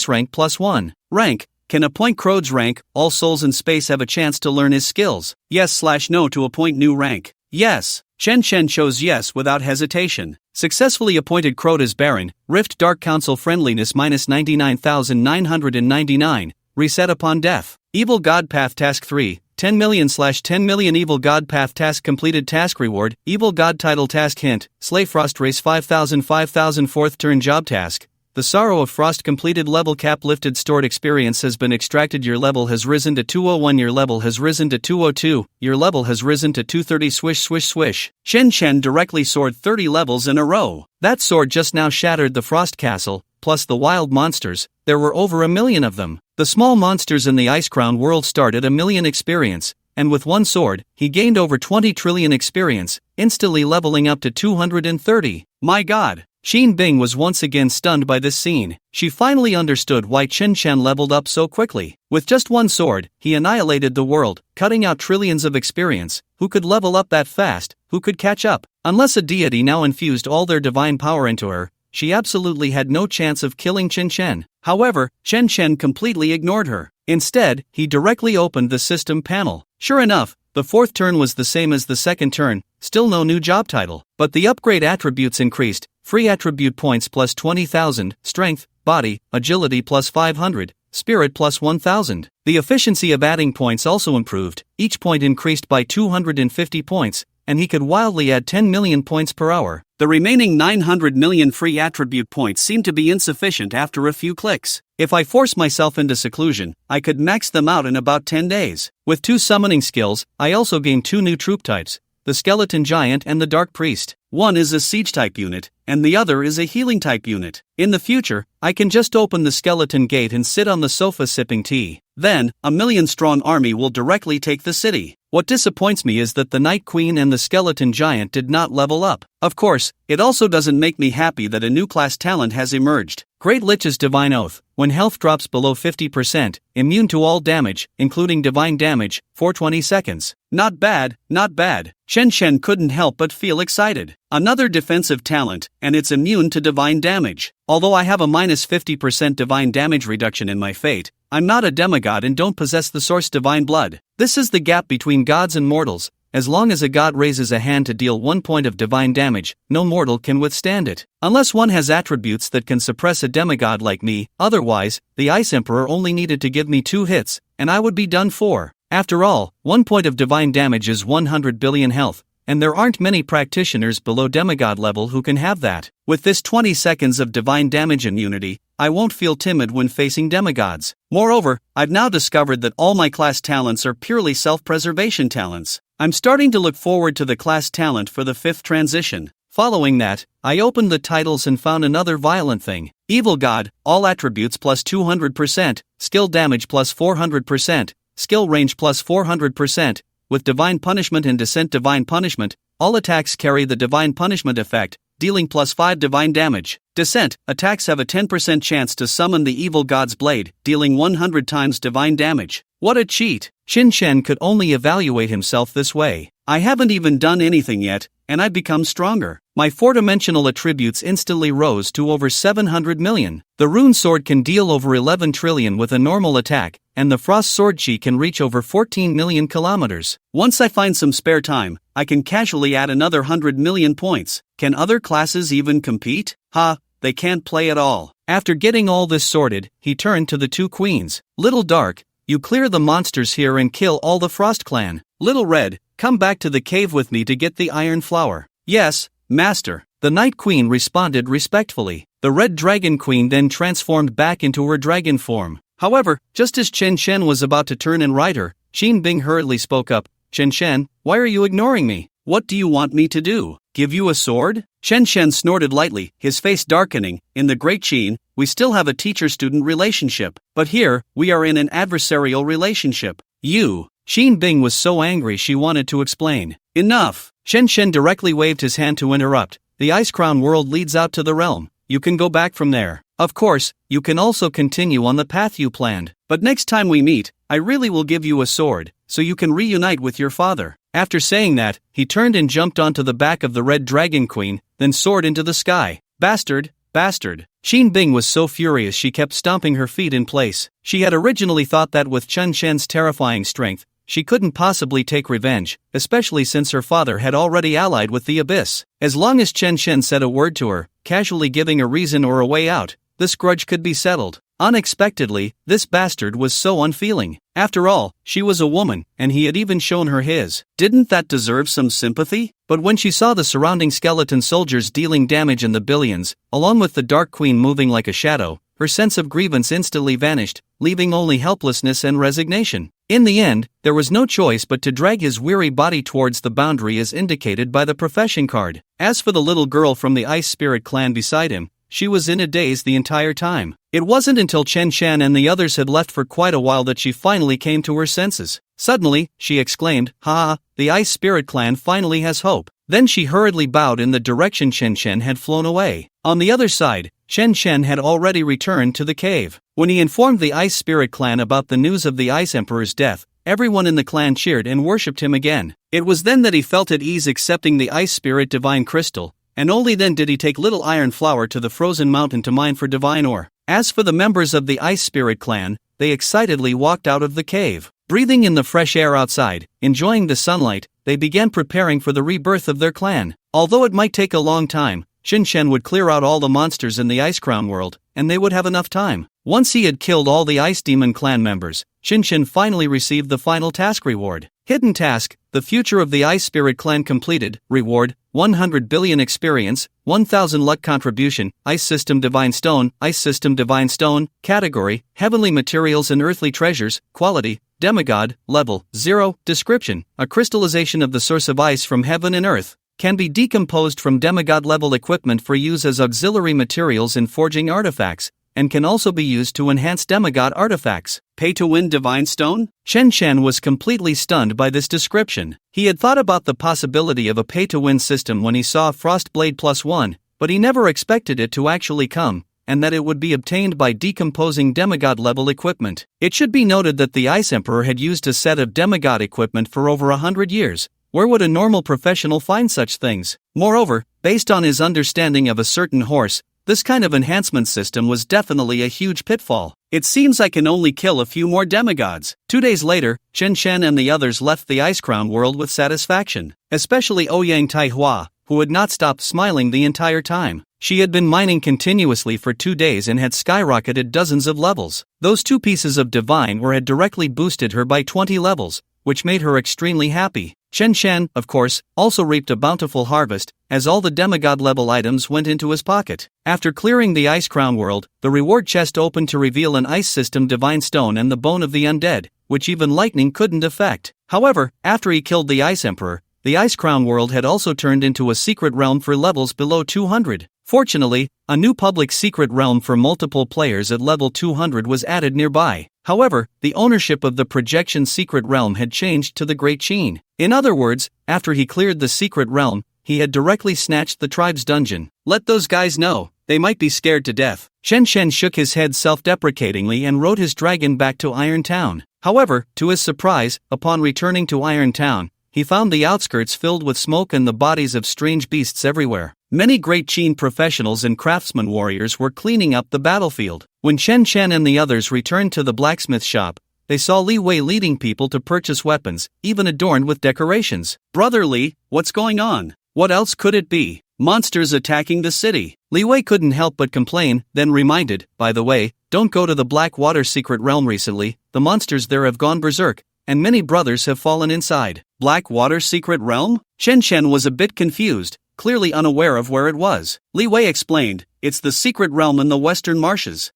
rank plus 1. Rank, can appoint Crode's rank. All souls in space have a chance to learn his skills. Yes/no to appoint new rank. Yes. Chen Chen chose yes without hesitation. Successfully appointed Crode as Baron. Rift Dark Council friendliness minus 99,999. Reset upon death. Evil God Path Task 3. 10 million/10 million. Evil God Path Task completed. Task reward. Evil God Title Task hint. Slay Frost Race 5,000 4th turn job task. The Sorrow of Frost completed. Level cap lifted. Stored experience has been extracted. Your level has risen to 201. Your level has risen to 202. Your level has risen to 230. Swish swish swish. Chen Chen directly soared 30 levels in a row. That sword just now shattered the Frost Castle, plus the wild monsters. There were over 1 million of them. The small monsters in the Ice Crown world started 1 million experience, and with one sword, he gained over 20 trillion experience, instantly leveling up to 230. My god! Xin Bing was once again stunned by this scene. She finally understood why Chen Chen leveled up so quickly. With just one sword, he annihilated the world, cutting out trillions of experience. Who could level up that fast? Who could catch up? Unless a deity now infused all their divine power into her, she absolutely had no chance of killing Chen Chen. However, Chen Chen completely ignored her. Instead, he directly opened the system panel. Sure enough, the fourth turn was the same as the second turn, still no new job title. But the upgrade attributes increased. Free attribute points plus 20,000, strength, body, agility plus 500, spirit plus 1,000. The efficiency of adding points also improved. Each point increased by 250 points, and he could wildly add 10 million points per hour. The remaining 900 million free attribute points seemed to be insufficient after a few clicks. If I force myself into seclusion, I could max them out in about 10 days. With 2 summoning skills, I also gained 2 new troop types, the Skeleton Giant and the Dark Priest. One is a siege type unit, and the other is a healing type unit. In the future, I can just open the skeleton gate and sit on the sofa sipping tea. Then, a 1,000,000-strong army will directly take the city. What disappoints me is that the Night Queen and the Skeleton Giant did not level up. Of course, it also doesn't make me happy that a new class talent has emerged. Great Lich's Divine Oath. When health drops below 50%, immune to all damage, including divine damage, for 20 seconds. Not bad, not bad. Chen Chen couldn't help but feel excited. Another defensive talent, and it's immune to divine damage. Although I have a minus 50% divine damage reduction in my fate, I'm not a demigod and don't possess the source divine blood. This is the gap between gods and mortals. as long as a god raises a hand to deal 1 point of divine damage, no mortal can withstand it. Unless one has attributes that can suppress a demigod like me, otherwise, the Ice Emperor only needed to give me 2 hits, and I would be done for. After all, 1 point of divine damage is 100 billion health, and there aren't many practitioners below demigod level who can have that. With this 20 seconds of divine damage immunity, I won't feel timid when facing demigods. Moreover, I've now discovered that all my class talents are purely self-preservation talents. I'm starting to look forward to the class talent for the 5th transition. Following that, I opened the titles and found another violent thing. Evil God, all attributes plus 200%, skill damage plus 400%, skill range plus 400%, with Divine Punishment and Descent Divine Punishment, all attacks carry the Divine Punishment effect, dealing plus 5 divine damage. Descent, attacks have a 10% chance to summon the evil god's blade, dealing 100 times divine damage. What a cheat! Shin Shen could only evaluate himself this way. I haven't even done anything yet, and I've become stronger. My 4-dimensional attributes instantly rose to over 700 million. The rune sword can deal over 11 trillion with a normal attack, and the frost sword chi can reach over 14 million kilometers. Once I find some spare time, I can casually add another 100 million points. Can other classes even compete? Ha, they can't play at all. After getting all this sorted, he turned to the 2 queens. Little Dark, you clear the monsters here and kill all the Frost clan. Little Red, come back to the cave with me to get the iron flower. Yes, Master. The Night Queen responded respectfully. The Red Dragon Queen then transformed back into her dragon form. However, just as Chen Shen was about to turn and ride her, Xin Bing hurriedly spoke up. Chen Shen, why are you ignoring me? What do you want me to do? Give you a sword? Chen Shen snorted lightly, his face darkening. In the Great Qin, we still have a teacher-student relationship, but here, we are in an adversarial relationship. You. Xin Bing was so angry she wanted to explain. Enough! Shen Shen directly waved his hand to interrupt. The Ice Crown world leads out to the realm. You can go back from there. Of course, you can also continue on the path you planned. But next time we meet, I really will give you a sword, so you can reunite with your father. After saying that, he turned and jumped onto the back of the Red Dragon Queen, then soared into the sky. Bastard! Bastard! Xin Bing was so furious she kept stomping her feet in place. She had originally thought that with Chen Shen's terrifying strength, she couldn't possibly take revenge, especially since her father had already allied with the Abyss. As long as Chen Shen said a word to her, casually giving a reason or a way out, this grudge could be settled. Unexpectedly, this bastard was so unfeeling. After all, she was a woman, and he had even shown her his. Didn't that deserve some sympathy? But when she saw the surrounding skeleton soldiers dealing damage in the billions, along with the Dark Queen moving like a shadow, her sense of grievance instantly vanished, leaving only helplessness and resignation. In the end, there was no choice but to drag his weary body towards the boundary as indicated by the profession card. As for the little girl from the Ice Spirit clan beside him, she was in a daze the entire time. It wasn't until Chen Shan and the others had left for quite a while that she finally came to her senses. Suddenly, she exclaimed, "Ha! The Ice Spirit clan finally has hope." Then she hurriedly bowed in the direction Chen Shen had flown away. On the other side, Chen Shen had already returned to the cave. When he informed the Ice Spirit clan about the news of the Ice Emperor's death, everyone in the clan cheered and worshipped him again. It was then that he felt at ease accepting the Ice Spirit Divine Crystal, and only then did he take Little Iron Flower to the frozen mountain to mine for divine ore. As for the members of the Ice Spirit clan, they excitedly walked out of the cave. Breathing in the fresh air outside, enjoying the sunlight, they began preparing for the rebirth of their clan. Although it might take a long time, Shin Shen would clear out all the monsters in the Ice Crown world, and they would have enough time. Once he had killed all the Ice Demon clan members, Shin Shen finally received the final task reward. Hidden task, the future of the Ice Spirit clan completed. Reward, 100 billion experience, 1000 luck contribution, Ice System Divine Stone, Ice System Divine Stone, category, heavenly materials and earthly treasures, quality, demigod, level, 0, description, a crystallization of the source of ice from heaven and earth. Can be decomposed from demigod-level equipment for use as auxiliary materials in forging artifacts, and can also be used to enhance demigod artifacts. Pay-to-win Divine Stone? Shen Shan was completely stunned by this description. He had thought about the possibility of a pay-to-win system when he saw Frostblade +1, but he never expected it to actually come, and that it would be obtained by decomposing demigod-level equipment. It should be noted that the Ice Emperor had used a set of demigod equipment for over 100 years. Where would a normal professional find such things? Moreover, based on his understanding of a certain horse, this kind of enhancement system was definitely a huge pitfall. It seems I can only kill a few more demigods. 2 days later, Chen Chen and the others left the Ice Crown world with satisfaction, especially Ouyang Taihua, who had not stopped smiling the entire time. She had been mining continuously for 2 days and had skyrocketed dozens of levels. Those 2 pieces of divine were had directly boosted her by 20 levels, which made her extremely happy. Chen Chen, of course, also reaped a bountiful harvest, as all the demigod level items went into his pocket. After clearing the Ice Crown world, the reward chest opened to reveal an ice system divine stone and the bone of the undead, which even lightning couldn't affect. However, after he killed the Ice Emperor, the Ice Crown world had also turned into a secret realm for levels below 200. Fortunately, a new public secret realm for multiple players at level 200 was added nearby. However, the ownership of the projection secret realm had changed to the Great Qin. In other words, after he cleared the secret realm, he had directly snatched the tribe's dungeon. Let those guys know, they might be scared to death. Chen Chen shook his head self-deprecatingly and rode his dragon back to Iron Town. However, to his surprise, upon returning to Iron Town, he found the outskirts filled with smoke and the bodies of strange beasts everywhere. Many Great Qin professionals and craftsman warriors were cleaning up the battlefield. When Chen Chen and the others returned to the blacksmith shop, they saw Li Wei leading people to purchase weapons, even adorned with decorations. Brother Li, what's going on? What else could it be? Monsters attacking the city. Li Wei couldn't help but complain, then reminded, by the way, don't go to the Black Water secret realm recently, the monsters there have gone berserk, and many brothers have fallen inside. Black Water secret realm? Chen Chen was a bit confused, clearly unaware of where it was. Li Wei explained, it's the secret realm in the western marshes.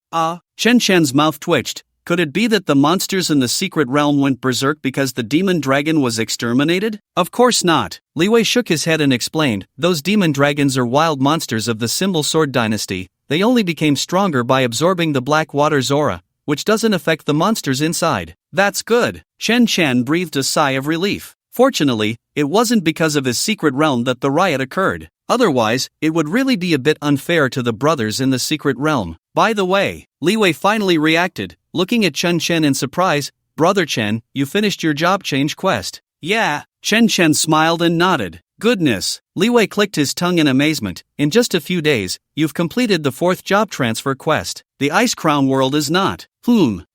Chen Chen's mouth twitched. Could it be that the monsters in the secret realm went berserk because the demon dragon was exterminated? Of course not. Li Wei shook his head and explained, those demon dragons are wild monsters of the Symbol Sword dynasty. They only became stronger by absorbing the Black Water's aura, which doesn't affect the monsters inside. That's good. Chen Chen breathed a sigh of relief. Fortunately, it wasn't because of his secret realm that the riot occurred. Otherwise, it would really be a bit unfair to the brothers in the secret realm. By the way, Li Wei finally reacted, looking at Chen Chen in surprise. Brother Chen, you finished your job change quest. Yeah. Chen Chen smiled and nodded. Goodness. Li Wei clicked his tongue in amazement. In just a few days, you've completed the 4th job transfer quest. The Ice Crown world is not.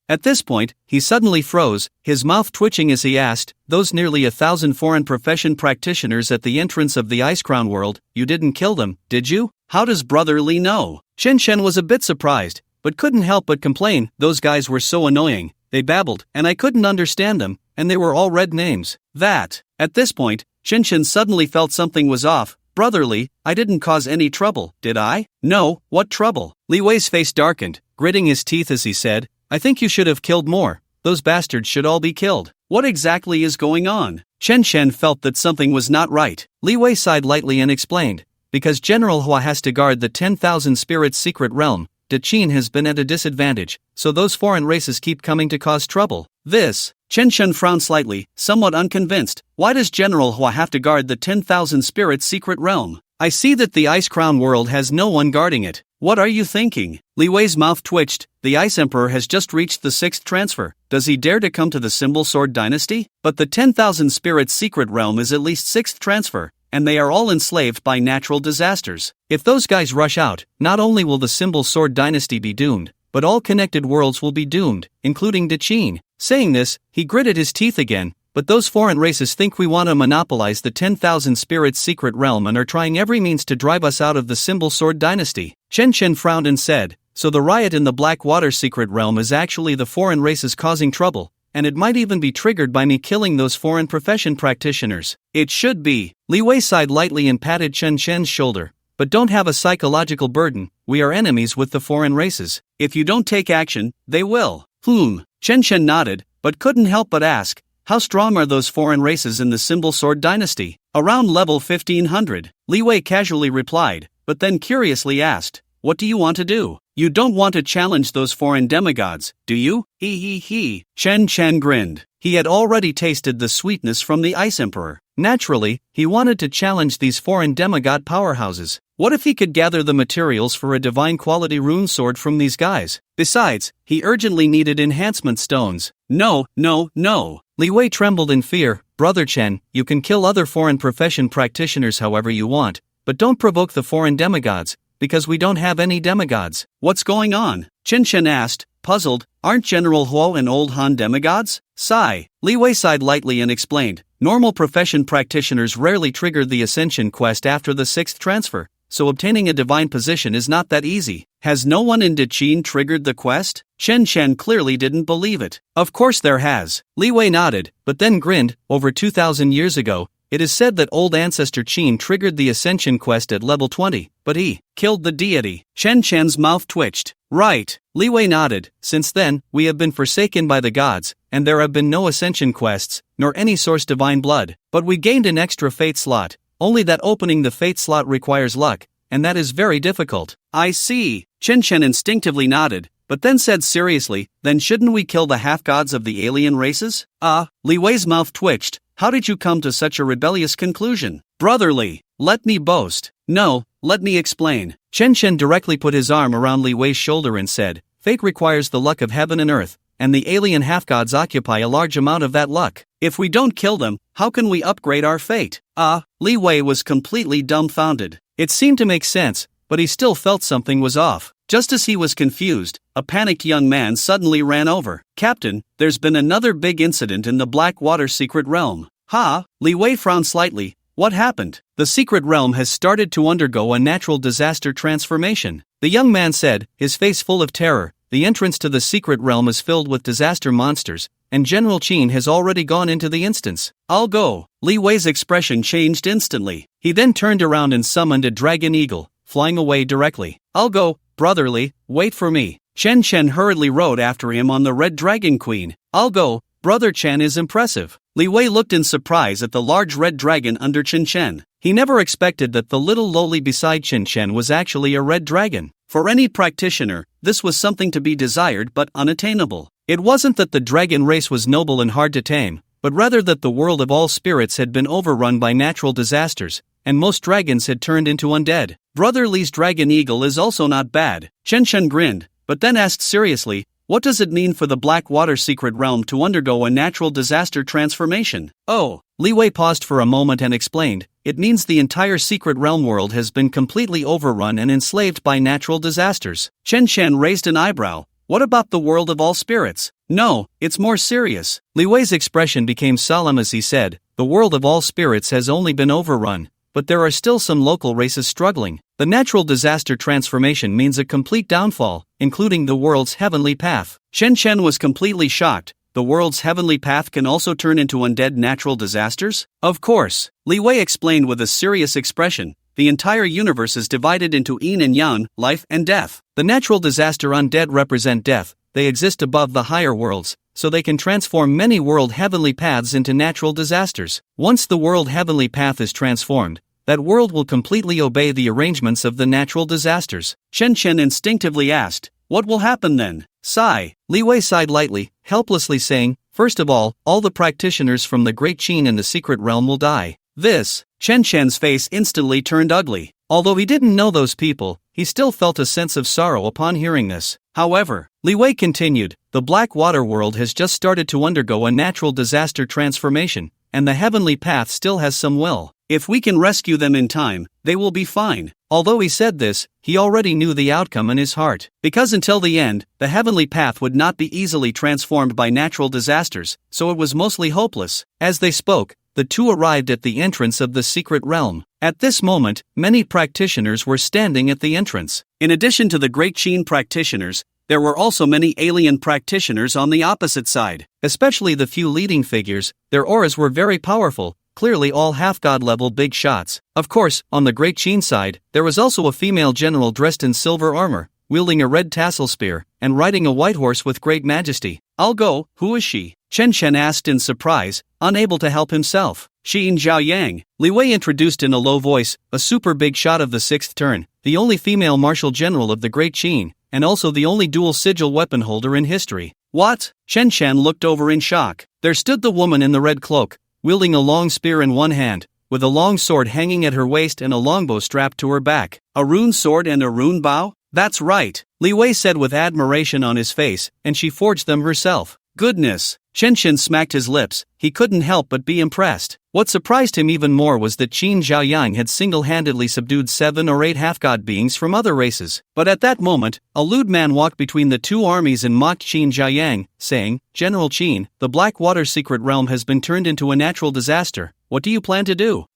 At this point, he suddenly froze, his mouth twitching as he asked, those nearly 1,000 foreign profession practitioners at the entrance of the Ice Crown world, you didn't kill them, did you? How does Brother Li know? Chen Chen was a bit surprised, but couldn't help but complain, those guys were so annoying, they babbled, and I couldn't understand them, and they were all red names. At this point, Chen Chen suddenly felt something was off. Brother Li, I didn't cause any trouble, did I? No, what trouble? Li Wei's face darkened, gritting his teeth as he said, I think you should have killed more. Those bastards should all be killed. What exactly is going on? Chen Chen felt that something was not right. Li Wei sighed lightly and explained, because General Hua has to guard the 10,000 spirits secret realm, De Qin has been at a disadvantage, so those foreign races keep coming to cause trouble. Chen Chen frowned slightly, somewhat unconvinced. Why does General Hua have to guard the 10,000 spirits secret realm? I see that the Ice Crown world has no one guarding it. What are you thinking? Li Wei's mouth twitched. The Ice Emperor has just reached the 6th transfer. Does he dare to come to the Symbol Sword dynasty? But the 10,000 spirits secret realm is at least 6th transfer, and they are all enslaved by natural disasters. If those guys rush out, not only will the Symbol Sword dynasty be doomed, but all connected worlds will be doomed, including De Qin. Saying this, he gritted his teeth again. But those foreign races think we want to monopolize the 10,000 spirits secret realm and are trying every means to drive us out of the Symbol Sword dynasty. Chen Chen frowned and said, so the riot in the Black Water secret realm is actually the foreign races causing trouble, and it might even be triggered by me killing those foreign profession practitioners. It should be. Li Wei sighed lightly and patted Chen Chen's shoulder. But don't have a psychological burden, we are enemies with the foreign races. If you don't take action, they will. Chen Chen nodded, but couldn't help but ask, how strong are those foreign races in the Symbol Sword dynasty? Around level 1500, Li Wei casually replied, but then curiously asked, what do you want to do? You don't want to challenge those foreign demigods, do you? He. Chen Chen grinned. He had already tasted the sweetness from the Ice Emperor. Naturally, he wanted to challenge these foreign demigod powerhouses. What if he could gather the materials for a divine quality rune sword from these guys? Besides, he urgently needed enhancement stones. No. Li Wei trembled in fear. Brother Chen, you can kill other foreign profession practitioners however you want, but don't provoke the foreign demigods, because we don't have any demigods. What's going on? Chen Chen asked, Puzzled, aren't General Huo and Old Han demigods? Sigh. Li Wei sighed lightly and explained, normal profession practitioners rarely trigger the Ascension quest after the 6th transfer, so obtaining a divine position is not that easy. Has no one in Dechin triggered the quest? Chen Chen clearly didn't believe it. Of course there has. Li Wei nodded, but then grinned. Over 2,000 years ago, it is said that old ancestor Qin triggered the Ascension quest at level 20, but he killed the deity. Chen Chen's mouth twitched. Right. Li Wei nodded. Since then, we have been forsaken by the gods, and there have been no Ascension quests, nor any source divine blood. But we gained an extra fate slot, only that opening the fate slot requires luck, and that is very difficult. I see. Chen Chen instinctively nodded, but then said seriously, then shouldn't we kill the half-gods of the alien races? Li Wei's mouth twitched. How did you come to such a rebellious conclusion? Brotherly, let me boast. No, let me explain. Chen Chen directly put his arm around Li Wei's shoulder and said, fate requires the luck of heaven and earth, and the alien half-gods occupy a large amount of that luck. If we don't kill them, how can we upgrade our fate? Li Wei was completely dumbfounded. It seemed to make sense, but he still felt something was off. Just as he was confused, a panicked young man suddenly ran over. Captain, there's been another big incident in the Blackwater Secret Realm. Li Wei frowned slightly. What happened? The Secret Realm has started to undergo a natural disaster transformation. The young man said, his face full of terror. The entrance to the Secret Realm is filled with disaster monsters, and General Qin has already gone into the instance. I'll go. Li Wei's expression changed instantly. He then turned around and summoned a dragon eagle, flying away directly. I'll go, brotherly, wait for me. Chen Chen hurriedly rode after him on the Red Dragon Queen. I'll go, brother Chen is impressive. Li Wei looked in surprise at the large red dragon under Chen Chen. He never expected that the little lowly beside Chen Chen was actually a red dragon. For any practitioner, this was something to be desired but unattainable. It wasn't that the dragon race was noble and hard to tame, but rather that the world of all spirits had been overrun by natural disasters, and most dragons had turned into undead. Brother Li's dragon eagle is also not bad. Chen Chen grinned, but then asked seriously, what does it mean for the Blackwater Secret Realm to undergo a natural disaster transformation? Li Wei paused for a moment and explained, it means the entire Secret Realm world has been completely overrun and enslaved by natural disasters. Chen Chen raised an eyebrow. What about the world of all spirits? No, it's more serious. Li Wei's expression became solemn as he said, the world of all spirits has only been overrun, but there are still some local races struggling. The natural disaster transformation means a complete downfall, including the world's heavenly path. Chen Chen was completely shocked. The world's heavenly path can also turn into undead natural disasters? Of course. Li Wei explained with a serious expression. The entire universe is divided into yin and yang, life and death. The natural disaster undead represent death. They exist above the higher worlds, so they can transform many world heavenly paths into natural disasters. Once the world heavenly path is transformed, that world will completely obey the arrangements of the natural disasters. Chen Chen instinctively asked, what will happen then? Sigh. Li Wei sighed lightly, helplessly saying, first of all the practitioners from the Great Qin in the Secret Realm will die. This. Chen Chen's face instantly turned ugly. Although he didn't know those people, he still felt a sense of sorrow upon hearing this. However, Li Wei continued, the Blackwater world has just started to undergo a natural disaster transformation, and the heavenly path still has some will. If we can rescue them in time, they will be fine. Although he said this, he already knew the outcome in his heart. Because until the end, the heavenly path would not be easily transformed by natural disasters, so it was mostly hopeless. As they spoke, the two arrived at the entrance of the Secret Realm. At this moment, many practitioners were standing at the entrance. In addition to the Great Qin practitioners, there were also many alien practitioners on the opposite side. Especially the few leading figures, their auras were very powerful, clearly all half-god level big shots. Of course, on the Great Qin side, there was also a female general dressed in silver armor, wielding a red tassel spear, and riding a white horse with great majesty. I'll go, who is she? Chen Chen asked in surprise, unable to help himself. Xin Zhaoyang. Li Wei introduced in a low voice, a super big shot of the 6th turn, the only female martial general of the Great Qin, and also the only dual sigil weapon holder in history. What? Chen Chen looked over in shock. There stood the woman in the red cloak, wielding a long spear in one hand, with a long sword hanging at her waist and a longbow strapped to her back. A rune sword and a rune bow? That's right, Li Wei said with admiration on his face, and she forged them herself. Goodness. Chen Chen smacked his lips, he couldn't help but be impressed. What surprised him even more was that Qin Zhaoyang had single-handedly subdued 7 or 8 half-god beings from other races. But at that moment, a lewd man walked between the two armies and mocked Qin Zhaoyang, saying, "General Qin, the Blackwater secret realm has been turned into a natural disaster. What do you plan to do?"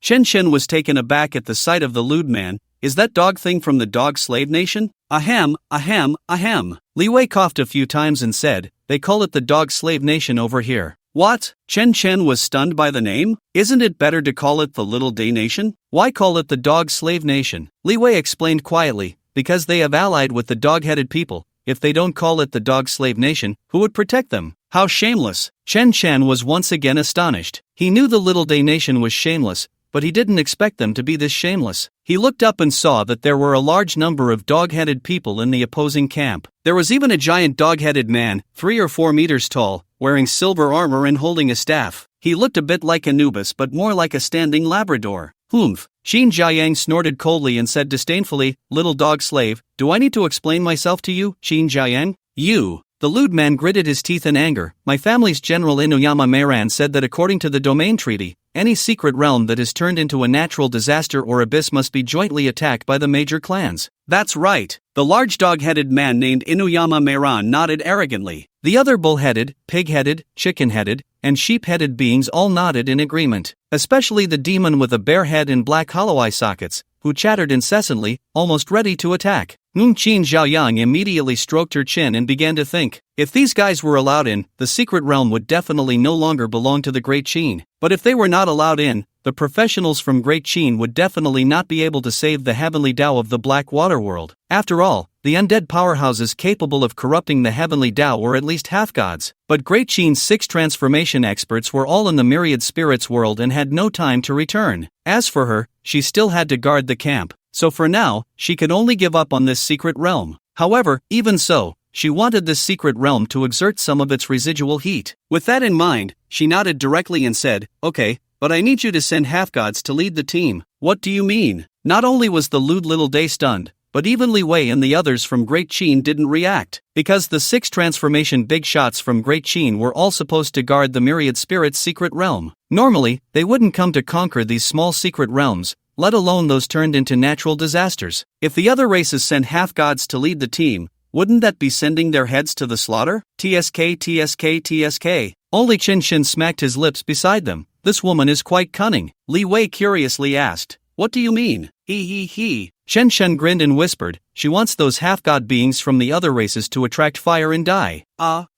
Chen Shen was taken aback at the sight of the lewd man. "Is that dog thing from the dog slave nation?" Ahem, ahem, ahem. Li Wei coughed a few times and said, "They call it the dog slave nation over here." What? Chen Chen was stunned by the name? Isn't it better to call it the Little Day Nation? Why call it the Dog Slave Nation? Li Wei explained quietly, because they have allied with the dog-headed people. If they don't call it the Dog Slave Nation, who would protect them? How shameless! Chen Chen was once again astonished. He knew the Little Day Nation was shameless, but he didn't expect them to be this shameless. He looked up and saw that there were a large number of dog-headed people in the opposing camp. There was even a giant dog-headed man, 3 or 4 meters tall, wearing silver armor and holding a staff. He looked a bit like Anubis but more like a standing Labrador. Qin Zhaoyang snorted coldly and said disdainfully, "Little dog slave, do I need to explain myself to you, Qin Zhaoyang?" "You." The lewd man gritted his teeth in anger. "My family's general Inuyama Meiran said that according to the domain treaty, any secret realm that is turned into a natural disaster or abyss must be jointly attacked by the major clans." "That's right." The large dog-headed man named Inuyama Meiran nodded arrogantly. The other bull-headed, pig-headed, chicken-headed, and sheep-headed beings all nodded in agreement, especially the demon with a bare head and black hollow eye sockets, who chattered incessantly, almost ready to attack. Qin Zhaoyang immediately stroked her chin and began to think, if these guys were allowed in, the secret realm would definitely no longer belong to the Great Qin. But if they were not allowed in, the professionals from Great Qin would definitely not be able to save the heavenly Tao of the Black Water world. After all, the undead powerhouses capable of corrupting the heavenly Tao were at least half-gods. But Great Qin's 6 transformation experts were all in the myriad spirits world and had no time to return. As for her, she still had to guard the camp. So for now, she could only give up on this secret realm. However, even so, she wanted this secret realm to exert some of its residual heat. With that in mind, she nodded directly and said, "Okay, but I need you to send half-gods to lead the team." "What do you mean?" Not only was the lewd little day stunned, but even Li Wei and the others from Great Qin didn't react, because the 6 transformation big shots from Great Qin were all supposed to guard the myriad spirits' secret realm. Normally, they wouldn't come to conquer these small secret realms, let alone those turned into natural disasters. If the other races sent half-gods to lead the team, wouldn't that be sending their heads to the slaughter? TSK, TSK, TSK. Only Chen Shen smacked his lips beside them. "This woman is quite cunning." Li Wei curiously asked, "What do you mean?" He. Chen Shen grinned and whispered, "She wants those half-god beings from the other races to attract fire and die."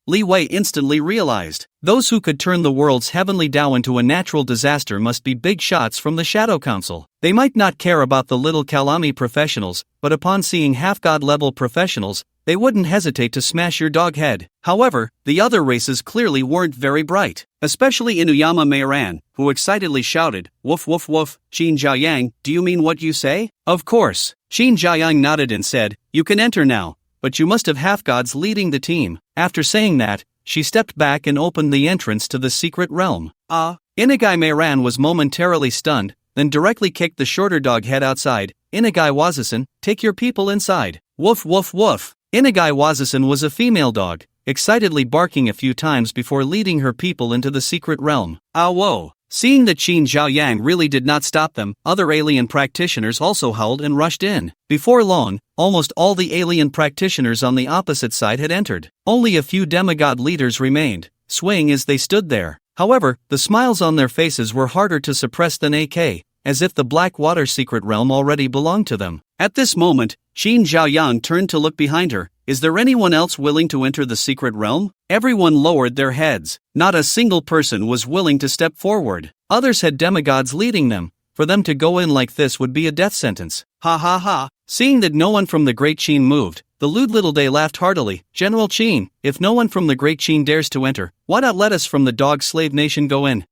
Li Wei instantly realized, those who could turn the world's heavenly Tao into a natural disaster must be big shots from the Shadow Council. They might not care about the little Kalami professionals, but upon seeing half-god level professionals, they wouldn't hesitate to smash your dog head. However, the other races clearly weren't very bright, especially Inuyama Meiran, who excitedly shouted, "Woof woof woof, Qin Zhaoyang, do you mean what you say?" "Of course." Qin Zhaoyang nodded and said, "You can enter now, but you must have half-gods leading the team." After saying that, she stepped back and opened the entrance to the secret realm. Inagai Meiran was momentarily stunned, then directly kicked the shorter dog head outside. "Inagai Wazasan, take your people inside." Woof woof woof. Inagai Wazasan was a female dog, excitedly barking a few times before leading her people into the secret realm. Whoa. Seeing that Qin Zhaoyang really did not stop them, other alien practitioners also howled and rushed in. Before long, almost all the alien practitioners on the opposite side had entered. Only a few demigod leaders remained, swaying as they stood there. However, the smiles on their faces were harder to suppress than as if the Black Water secret realm already belonged to them. At this moment, Qin Zhaoyang turned to look behind her. Is there anyone else willing to enter the secret realm? Everyone lowered their heads. Not a single person was willing to step forward. Others had demigods leading them. For them to go in like this would be a death sentence. Ha ha ha. Seeing that no one from the Great Qin moved, the lewd little day laughed heartily. "General Qin, if no one from the Great Qin dares to enter, why not let us from the dog slave nation go in?"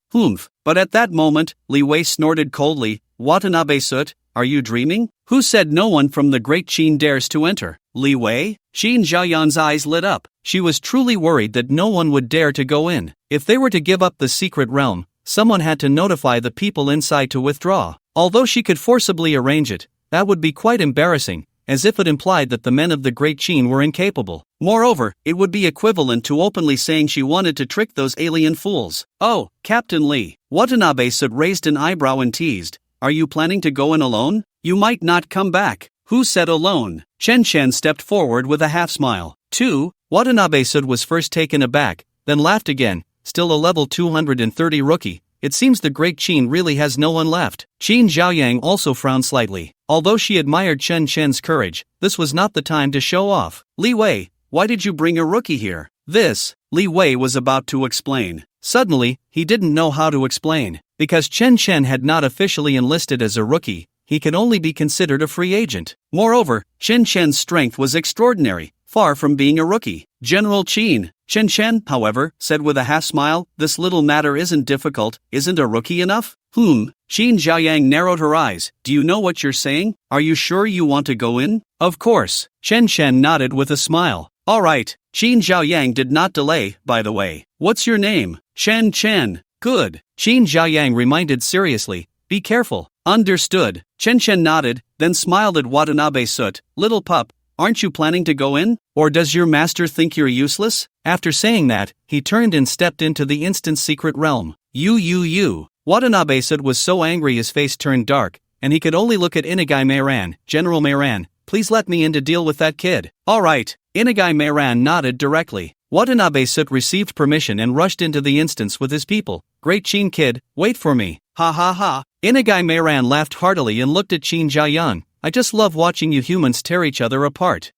But at that moment, Li Wei snorted coldly. "Watanabe Soot, are you dreaming? Who said no one from the Great Qin dares to enter?" Li Wei? Qin Zhaoyang's eyes lit up. She was truly worried that no one would dare to go in. If they were to give up the secret realm, someone had to notify the people inside to withdraw. Although she could forcibly arrange it, that would be quite embarrassing, as if it implied that the men of the Great Qin were incapable. Moreover, it would be equivalent to openly saying she wanted to trick those alien fools. Oh, Captain Lee. Watanabe-san raised an eyebrow and teased, "Are you planning to go in alone? You might not come back." "Who said alone?" Chen stepped forward with a half-smile. 2. Watanabe-san was first taken aback, then laughed again. "Still a level 230 rookie. It seems the great Qin really has no one left." Qin Zhaoyang also frowned slightly. Although she admired Chen's courage, this was not the time to show off. "Li Wei, why did you bring a rookie here?" Li Wei was about to explain. Suddenly, he didn't know how to explain. Because Chen had not officially enlisted as a rookie, he could only be considered a free agent. Moreover, Chen's strength was extraordinary, far from being a rookie. "General Qin." Chen, however, said with a half-smile, "This little matter isn't difficult, isn't a rookie enough?" Qin Zhaoyang narrowed her eyes. "Do you know what you're saying? Are you sure you want to go in?" "Of course." Chen nodded with a smile. "All right." Qin Zhaoyang did not delay, "By the way, what's your name?" Chen. "Good." Qin Zhaoyang reminded seriously, "Be careful." "Understood." Chen nodded, then smiled at Watanabe-san. "Little pup, aren't you planning to go in? Or does your master think you're useless?" After saying that, he turned and stepped into the instant secret realm. You. Watanabe-san was so angry his face turned dark, and he could only look at Inigai Meiran. "General Meiran, please let me in to deal with that kid." "All right." Inigai Meiran nodded directly. Watanabe-san received permission and rushed into the instance with his people. "Great Qin kid, wait for me." Ha ha ha. Inigai Meiran laughed heartily and looked at Qin Zhaoyang. "I just love watching you humans tear each other apart."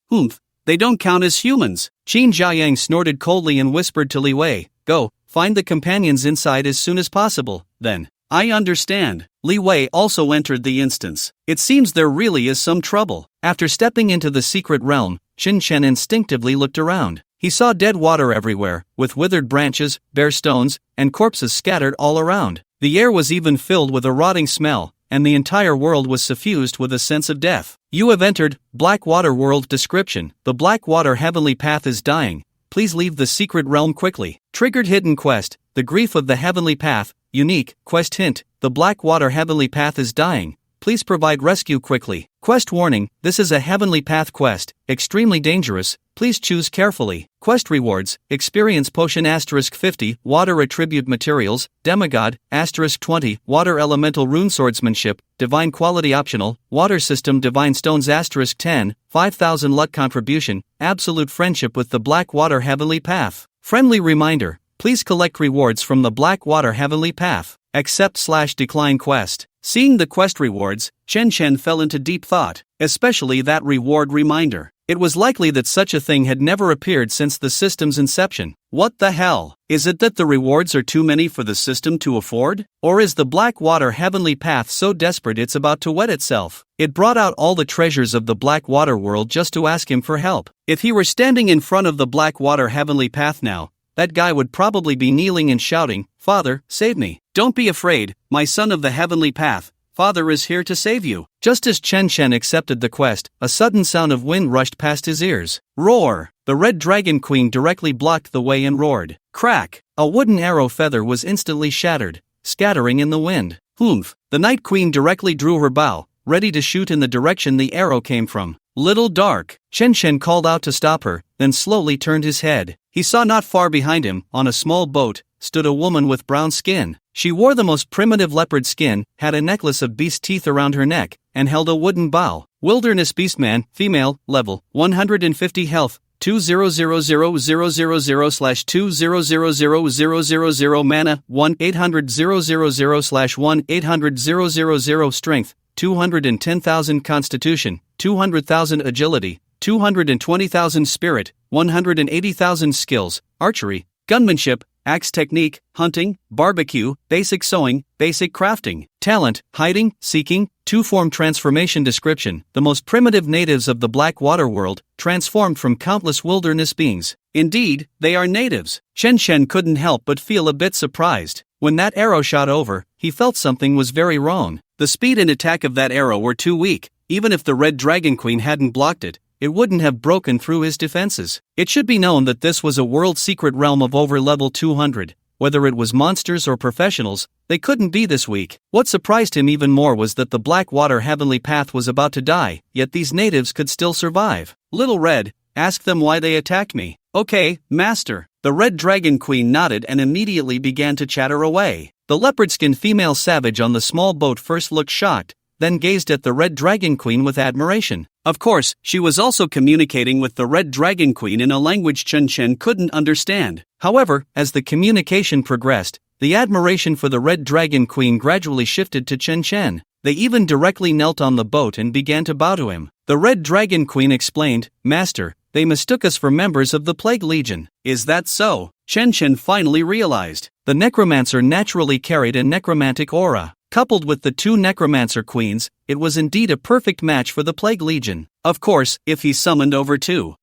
They don't count as humans." Qin Zhaoyang snorted coldly and whispered to Li Wei, "Go, find the companions inside as soon as possible, then." "I understand." Li Wei also entered the instance. It seems there really is some trouble. After stepping into the secret realm, Chen instinctively looked around. He saw dead water everywhere, with withered branches, bare stones, and corpses scattered all around. The air was even filled with a rotting smell, and the entire world was suffused with a sense of death. "You have entered Black Water World description. The Black Water Heavenly Path is dying. Please leave the secret realm quickly." Triggered hidden quest, The Grief of the Heavenly Path, unique, quest hint, the Black Water Heavenly Path is dying. Please provide rescue quickly. Quest warning, this is a Heavenly Path quest, extremely dangerous, please choose carefully. Quest rewards, experience potion *50, water attribute materials, demigod, *20, water elemental rune swordsmanship, divine quality optional, water system divine stones *10, 5000 luck contribution, absolute friendship with the Black Water Heavenly Path. Friendly reminder, please collect rewards from the Black Water Heavenly Path. Accept/decline quest. Seeing the quest rewards, Chen fell into deep thought, especially that reward reminder. It was likely that such a thing had never appeared since the system's inception. What the hell? Is it that the rewards are too many for the system to afford? Or is the Black Water Heavenly Path so desperate it's about to wet itself? It brought out all the treasures of the Black Water world just to ask him for help. If he were standing in front of the Black Water Heavenly Path now, that guy would probably be kneeling and shouting, "Father, save me. Don't be afraid, my son of the Heavenly Path. Father is here to save you." Just as Chen accepted the quest, a sudden sound of wind rushed past his ears. Roar! The Red Dragon Queen directly blocked the way and roared. Crack! A wooden arrow feather was instantly shattered, scattering in the wind. Humph! The Night Queen directly drew her bow, ready to shoot in the direction the arrow came from. Little Dark! Chen called out to stop her, then slowly turned his head. He saw not far behind him, on a small boat, stood a woman with brown skin. She wore the most primitive leopard skin, had a necklace of beast teeth around her neck, and held a wooden bow. Wilderness Beastman, female, level, 150 health, 2000000/2000000 mana, 1-800-000/1-800-000 strength, 210,000 constitution, 200,000 agility, 220,000 spirit, 180,000 skills, archery, gunmanship, axe technique, hunting, barbecue, basic sewing, basic crafting, talent, hiding, seeking, two-form transformation description, the most primitive natives of the Black Water world, transformed from countless wilderness beings. Indeed, they are natives. Chen couldn't help but feel a bit surprised. When that arrow shot over, he felt something was very wrong. The speed and attack of that arrow were too weak. Even if the Red Dragon Queen hadn't blocked it, it wouldn't have broken through his defenses. It should be known that this was a world secret realm of over level 200. Whether it was monsters or professionals, they couldn't be this weak. What surprised him even more was that the Black Water Heavenly Path was about to die, yet these natives could still survive. Little Red, ask them why they attacked me. Okay, master. The Red Dragon Queen nodded and immediately began to chatter away. The leopard-skinned female savage on the small boat first looked shocked, then gazed at the Red Dragon Queen with admiration. Of course, she was also communicating with the Red Dragon Queen in a language Chen Chen couldn't understand. However, as the communication progressed, the admiration for the Red Dragon Queen gradually shifted to Chen Chen. They even directly knelt on the boat and began to bow to him. The Red Dragon Queen explained, "Master, they mistook us for members of the Plague Legion." Is that so? Chen Chen finally realized. The Necromancer naturally carried a necromantic aura. Coupled with the two Necromancer queens, it was indeed a perfect match for the Plague Legion. Of course, if he summoned over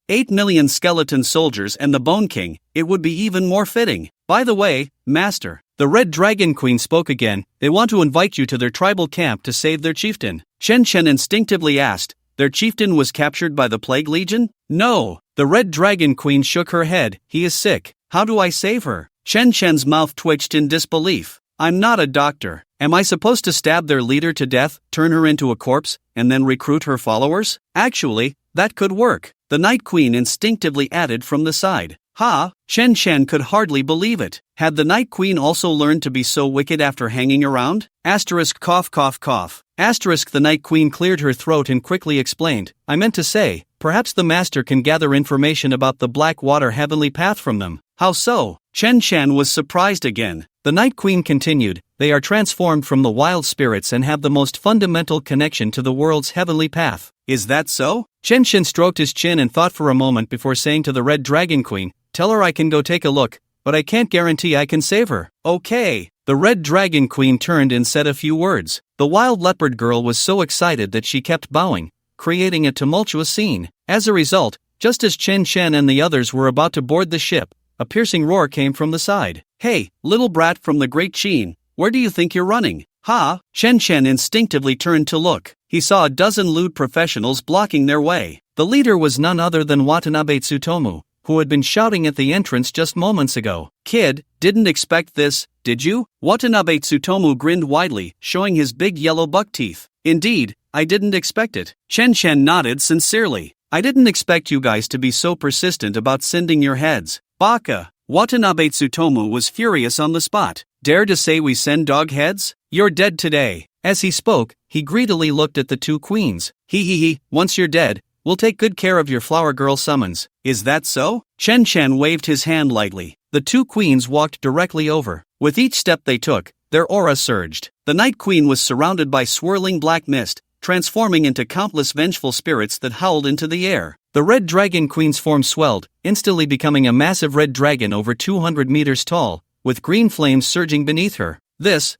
8 million skeleton soldiers and the Bone King, it would be even more fitting. By the way, Master, the Red Dragon Queen spoke again. They want to invite you to their tribal camp to save their chieftain. Chen Chen instinctively asked, their chieftain was captured by the Plague Legion? No. The Red Dragon Queen shook her head. He is sick. How do I save her? Chen Chen's mouth twitched in disbelief. I'm not a doctor. Am I supposed to stab their leader to death, turn her into a corpse, and then recruit her followers? Actually, that could work. The Night Queen instinctively added from the side. Ha! Chen Chen could hardly believe it. Had the Night Queen also learned to be so wicked after hanging around? Asterisk cough cough cough. Asterisk the Night Queen cleared her throat and quickly explained, I meant to say, perhaps the master can gather information about the Blackwater Heavenly Path from them. How so? Chen Chen was surprised again. The Night Queen continued, they are transformed from the wild spirits and have the most fundamental connection to the world's heavenly path. Is that so? Chen Chen stroked his chin and thought for a moment before saying to the Red Dragon Queen, tell her I can go take a look, but I can't guarantee I can save her. Okay. The Red Dragon Queen turned and said a few words. The wild leopard girl was so excited that she kept bowing, creating a tumultuous scene. As a result, just as Chen Chen and the others were about to board the ship, a piercing roar came from the side. Hey, little brat from the Great Qin, where do you think you're running? Ha! Chen Chen instinctively turned to look. He saw a dozen lewd professionals blocking their way. The leader was none other than Watanabe Tsutomu, who had been shouting at the entrance just moments ago. Kid, didn't expect this, did you? Watanabe Tsutomu grinned widely, showing his big yellow buck teeth. Indeed, I didn't expect it. Chen Chen nodded sincerely. I didn't expect you guys to be so persistent about sending your heads. Baka! Watanabe Tsutomu was furious on the spot. Dare to say we send dog heads? You're dead today. As he spoke, he greedily looked at the two queens. He, once you're dead, we'll take good care of your flower girl summons. Is that so? Chen Chen waved his hand lightly. The two queens walked directly over. With each step they took, their aura surged. The Night Queen was surrounded by swirling black mist, transforming into countless vengeful spirits that howled into the air. The Red Dragon Queen's form swelled, instantly becoming a massive red dragon over 200 meters tall, with green flames surging beneath her. This.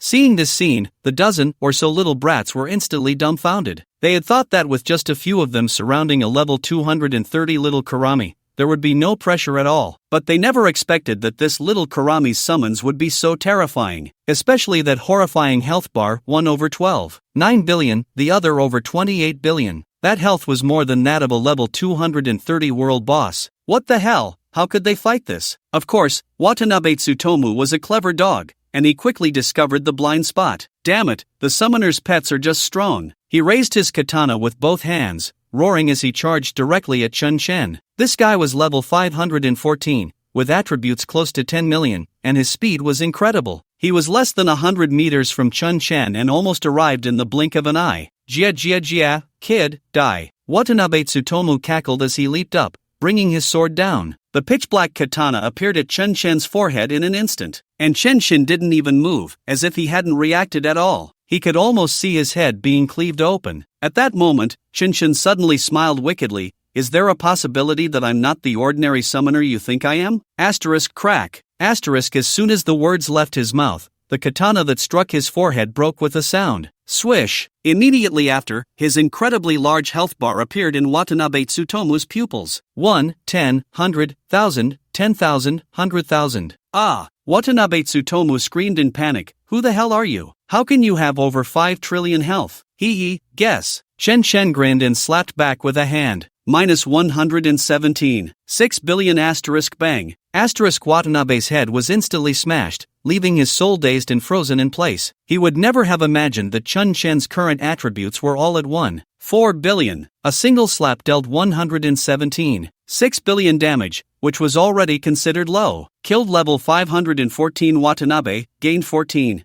Seeing this scene, the dozen or so little brats were instantly dumbfounded. They had thought that with just a few of them surrounding a level 230 little Karami, there would be no pressure at all. But they never expected that this little Karami's summons would be so terrifying, especially that horrifying health bar, one over 12. 9 billion, the other over 28 billion. That health was more than that of a level 230 world boss. What the hell? How could they fight this? Of course, Watanabe Tsutomu was a clever dog, and he quickly discovered the blind spot. Damn it, the summoner's pets are just strong. He raised his katana with both hands, roaring as he charged directly at Chen Chen. This guy was level 514, with attributes close to 10 million, and his speed was incredible. He was less than 100 meters from Chen Chen and almost arrived in the blink of an eye. Jia, kid, die. Watanabe Tsutomu cackled as he leaped up, bringing his sword down. The pitch-black katana appeared at Chen Chen's forehead in an instant, and Chen Chen didn't even move, as if he hadn't reacted at all. He could almost see his head being cleaved open. At that moment, Chen Chen suddenly smiled wickedly. Is there a possibility that I'm not the ordinary summoner you think I am? Asterisk crack. Asterisk as soon as the words left his mouth, the katana that struck his forehead broke with a sound. Swish! Immediately after, his incredibly large health bar appeared in Watanabe Tsutomu's pupils. 1, 10, 100, 1,000, 10,000, 100,000. Ah! Watanabe Tsutomu screamed in panic. Who the hell are you? How can you have over 5 trillion health? Guess. Chen Chen grinned and slapped back with a hand. -117. 6 billion asterisk bang. Watanabe's head was instantly smashed, leaving his soul dazed and frozen in place. He would never have imagined that Chun Shen's current attributes were all at 1.4 billion. A single slap dealt 117.6 billion damage, which was already considered low. Killed level 514 Watanabe, gained 14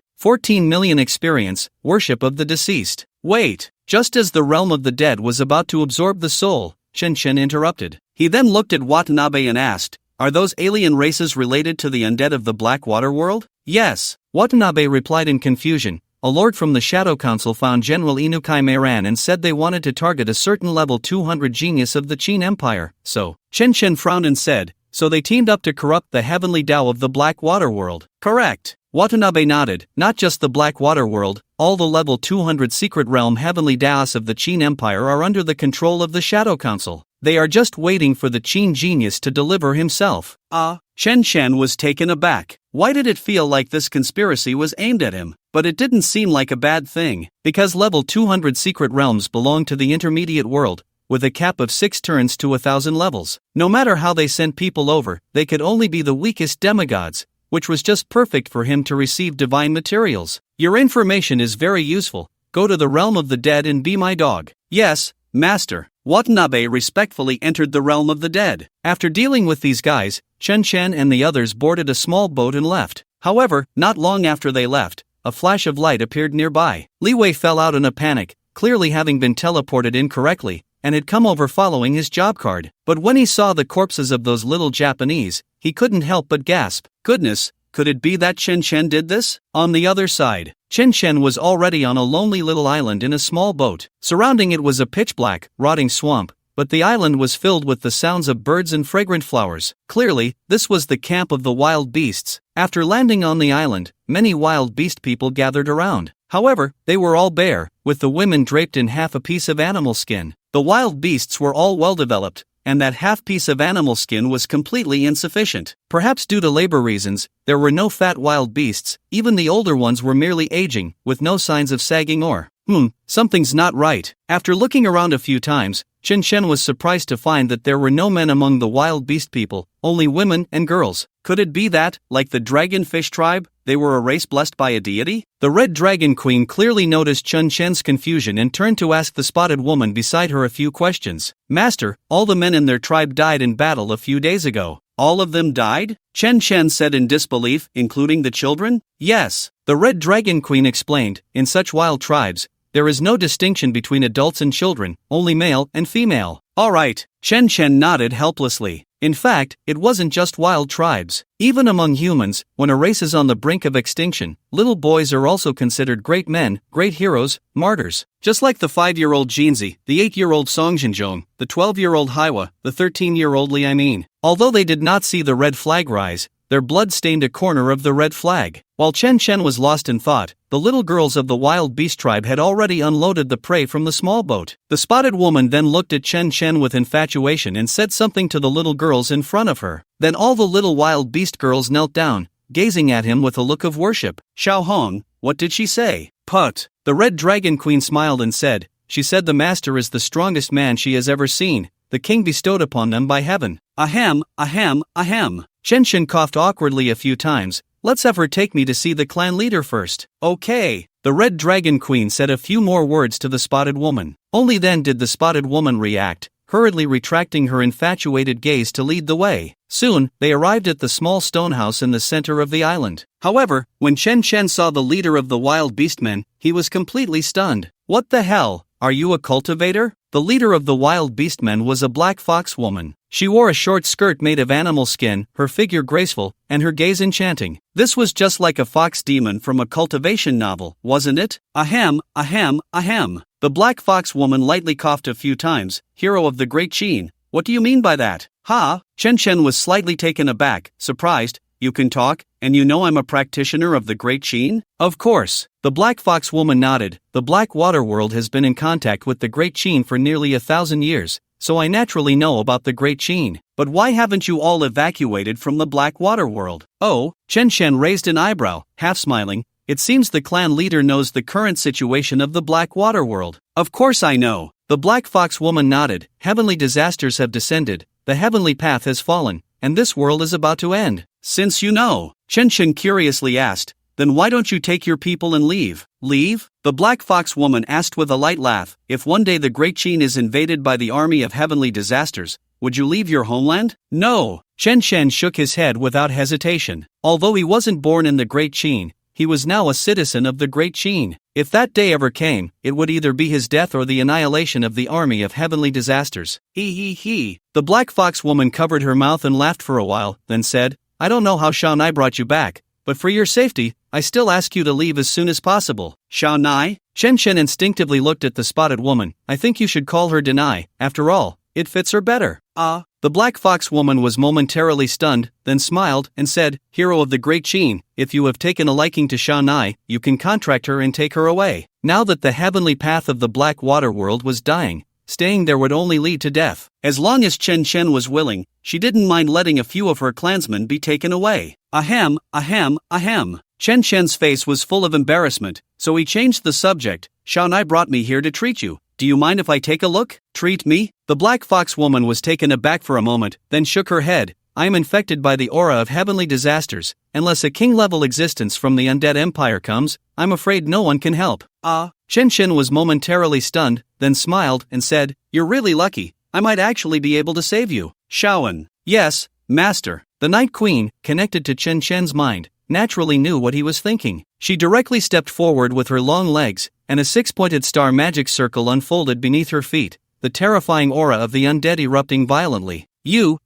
million experience, worship of the deceased. Wait, just as the realm of the dead was about to absorb the soul, Shen interrupted. He then looked at Watanabe and asked, "Are those alien races related to the undead of the Blackwater world?" "Yes," Watanabe replied in confusion. "A lord from the Shadow Council found General Inukai Meiran and said they wanted to target a certain level 200 genius of the Qin Empire, so..." Shen frowned and said, "So they teamed up to corrupt the heavenly Tao of the Blackwater world." "Correct." Watanabe nodded. "Not just the Blackwater world, all the level 200 secret realm heavenly Daos of the Qin Empire are under the control of the Shadow Council. They are just waiting for the Qin genius to deliver himself." Shen was taken aback. Why did it feel like this conspiracy was aimed at him? But it didn't seem like a bad thing, because level 200 secret realms belong to the intermediate world, with a cap of 6 turns to 1,000 levels. No matter how they sent people over, they could only be the weakest demigods, which was just perfect for him to receive divine materials. "Your information is very useful. Go to the realm of the dead and be my dog." "Yes, master." Watanabe respectfully entered the realm of the dead. After dealing with these guys, Chen and the others boarded a small boat and left. However, not long after they left, a flash of light appeared nearby. Li Wei fell out in a panic, clearly having been teleported incorrectly, and had come over following his job card. But when he saw the corpses of those little Japanese, he couldn't help but gasp. Goodness, could it be that Chen did this? On the other side, Chen was already on a lonely little island in a small boat. Surrounding it was a pitch-black, rotting swamp, but the island was filled with the sounds of birds and fragrant flowers. Clearly, this was the camp of the wild beasts. After landing on the island, many wild beast people gathered around. However, they were all bare, with the women draped in half a piece of animal skin. The wild beasts were all well-developed, and that half piece of animal skin was completely insufficient. Perhaps due to labor reasons, there were no fat wild beasts, even the older ones were merely aging, with no signs of sagging or, something's not right. After looking around a few times, Chen was surprised to find that there were no men among the wild beast people, only women and girls. Could it be that, like the dragonfish tribe, they were a race blessed by a deity? The Red Dragon Queen clearly noticed Chen confusion and turned to ask the spotted woman beside her a few questions. "Master, all the men in their tribe died in battle a few days ago." "All of them died?" Chen said in disbelief, including the children. "Yes," the Red Dragon Queen explained. "In such wild tribes, there is no distinction between adults and children, only male and female." "All right," Chen nodded helplessly. In fact, it wasn't just wild tribes. Even among humans, when a race is on the brink of extinction, little boys are also considered great men, great heroes, martyrs. Just like the 5-year-old Jinzi, the 8-year-old Song Jinzhong, the 12-year-old Haiwa, the 13-year-old Li Aimin. Although they did not see the red flag rise, their blood stained a corner of the red flag. While Chen was lost in thought, the little girls of the wild beast tribe had already unloaded the prey from the small boat. The spotted woman then looked at Chen with infatuation and said something to the little girls in front of her. Then all the little wild beast girls knelt down, gazing at him with a look of worship. "Xiao Hong, what did she say?" "Put." The Red Dragon Queen smiled and said, "She said the master is the strongest man she has ever seen, the king bestowed upon them by heaven." Ahem, ahem, ahem. Chen coughed awkwardly a few times. "Let's have her take me to see the clan leader first." "Okay." The Red Dragon Queen said a few more words to the spotted woman. Only then did the spotted woman react, hurriedly retracting her infatuated gaze to lead the way. Soon, they arrived at the small stone house in the center of the island. However, when Chen saw the leader of the wild beastmen, he was completely stunned. "What the hell? Are you a cultivator?" The leader of the wild beastmen was a black fox woman. She wore a short skirt made of animal skin, her figure graceful, and her gaze enchanting. This was just like a fox demon from a cultivation novel, wasn't it? Ahem, ahem, ahem. The black fox woman lightly coughed a few times. "Hero of the Great Qin, what do you mean by that?" "Ha?" Chen was slightly taken aback, surprised. "You can talk, and you know I'm a practitioner of the Great Qin?" "Of course." The black fox woman nodded. "The Blackwater world has been in contact with the Great Qin for nearly 1,000 years, so I naturally know about the Great Qin. But why haven't you all evacuated from the Blackwater world?" "Oh," Chen raised an eyebrow, half smiling. "It seems the clan leader knows the current situation of the Blackwater world." "Of course I know." The black fox woman nodded. "Heavenly disasters have descended, the heavenly path has fallen, and this world is about to end. Since you know, Chen Chen curiously asked, then why don't you take your people and leave? Leave? The Black Fox woman asked with a light laugh, if one day the Great Qin is invaded by the army of heavenly disasters, would you leave your homeland? No. Chen Chen shook his head without hesitation. Although he wasn't born in the Great Qin, he was now a citizen of the Great Qin. If that day ever came, it would either be his death or the annihilation of the army of heavenly disasters. He. The Black Fox woman covered her mouth and laughed for a while, then said, I don't know how Shao Nai brought you back, but for your safety, I still ask you to leave as soon as possible. Shao Nai? Chen Chen instinctively looked at the spotted woman. I think you should call her Denai. After all, it fits her better. The Black Fox woman was momentarily stunned, then smiled and said, Hero of the Great Qin, if you have taken a liking to Shao Nai, you can contract her and take her away. Now that the heavenly path of the Black Water world was dying, staying there would only lead to death. As long as Chen Chen was willing, she didn't mind letting a few of her clansmen be taken away. Ahem. Chen Chen's face was full of embarrassment, so he changed the subject. Shao Nai brought me here to treat you. Do you mind if I take a look? Treat me? The Black Fox woman was taken aback for a moment, then shook her head. I am infected by the aura of heavenly disasters. Unless a king-level existence from the undead empire comes, I'm afraid no one can help. Chen Chen was momentarily stunned, then smiled and said, You're really lucky. I might actually be able to save you. Shaoan. Yes, master. The Night Queen, connected to Chen Chen's mind, naturally knew what he was thinking. She directly stepped forward with her long legs, and a six-pointed star magic circle unfolded beneath her feet, the terrifying aura of the undead erupting violently. You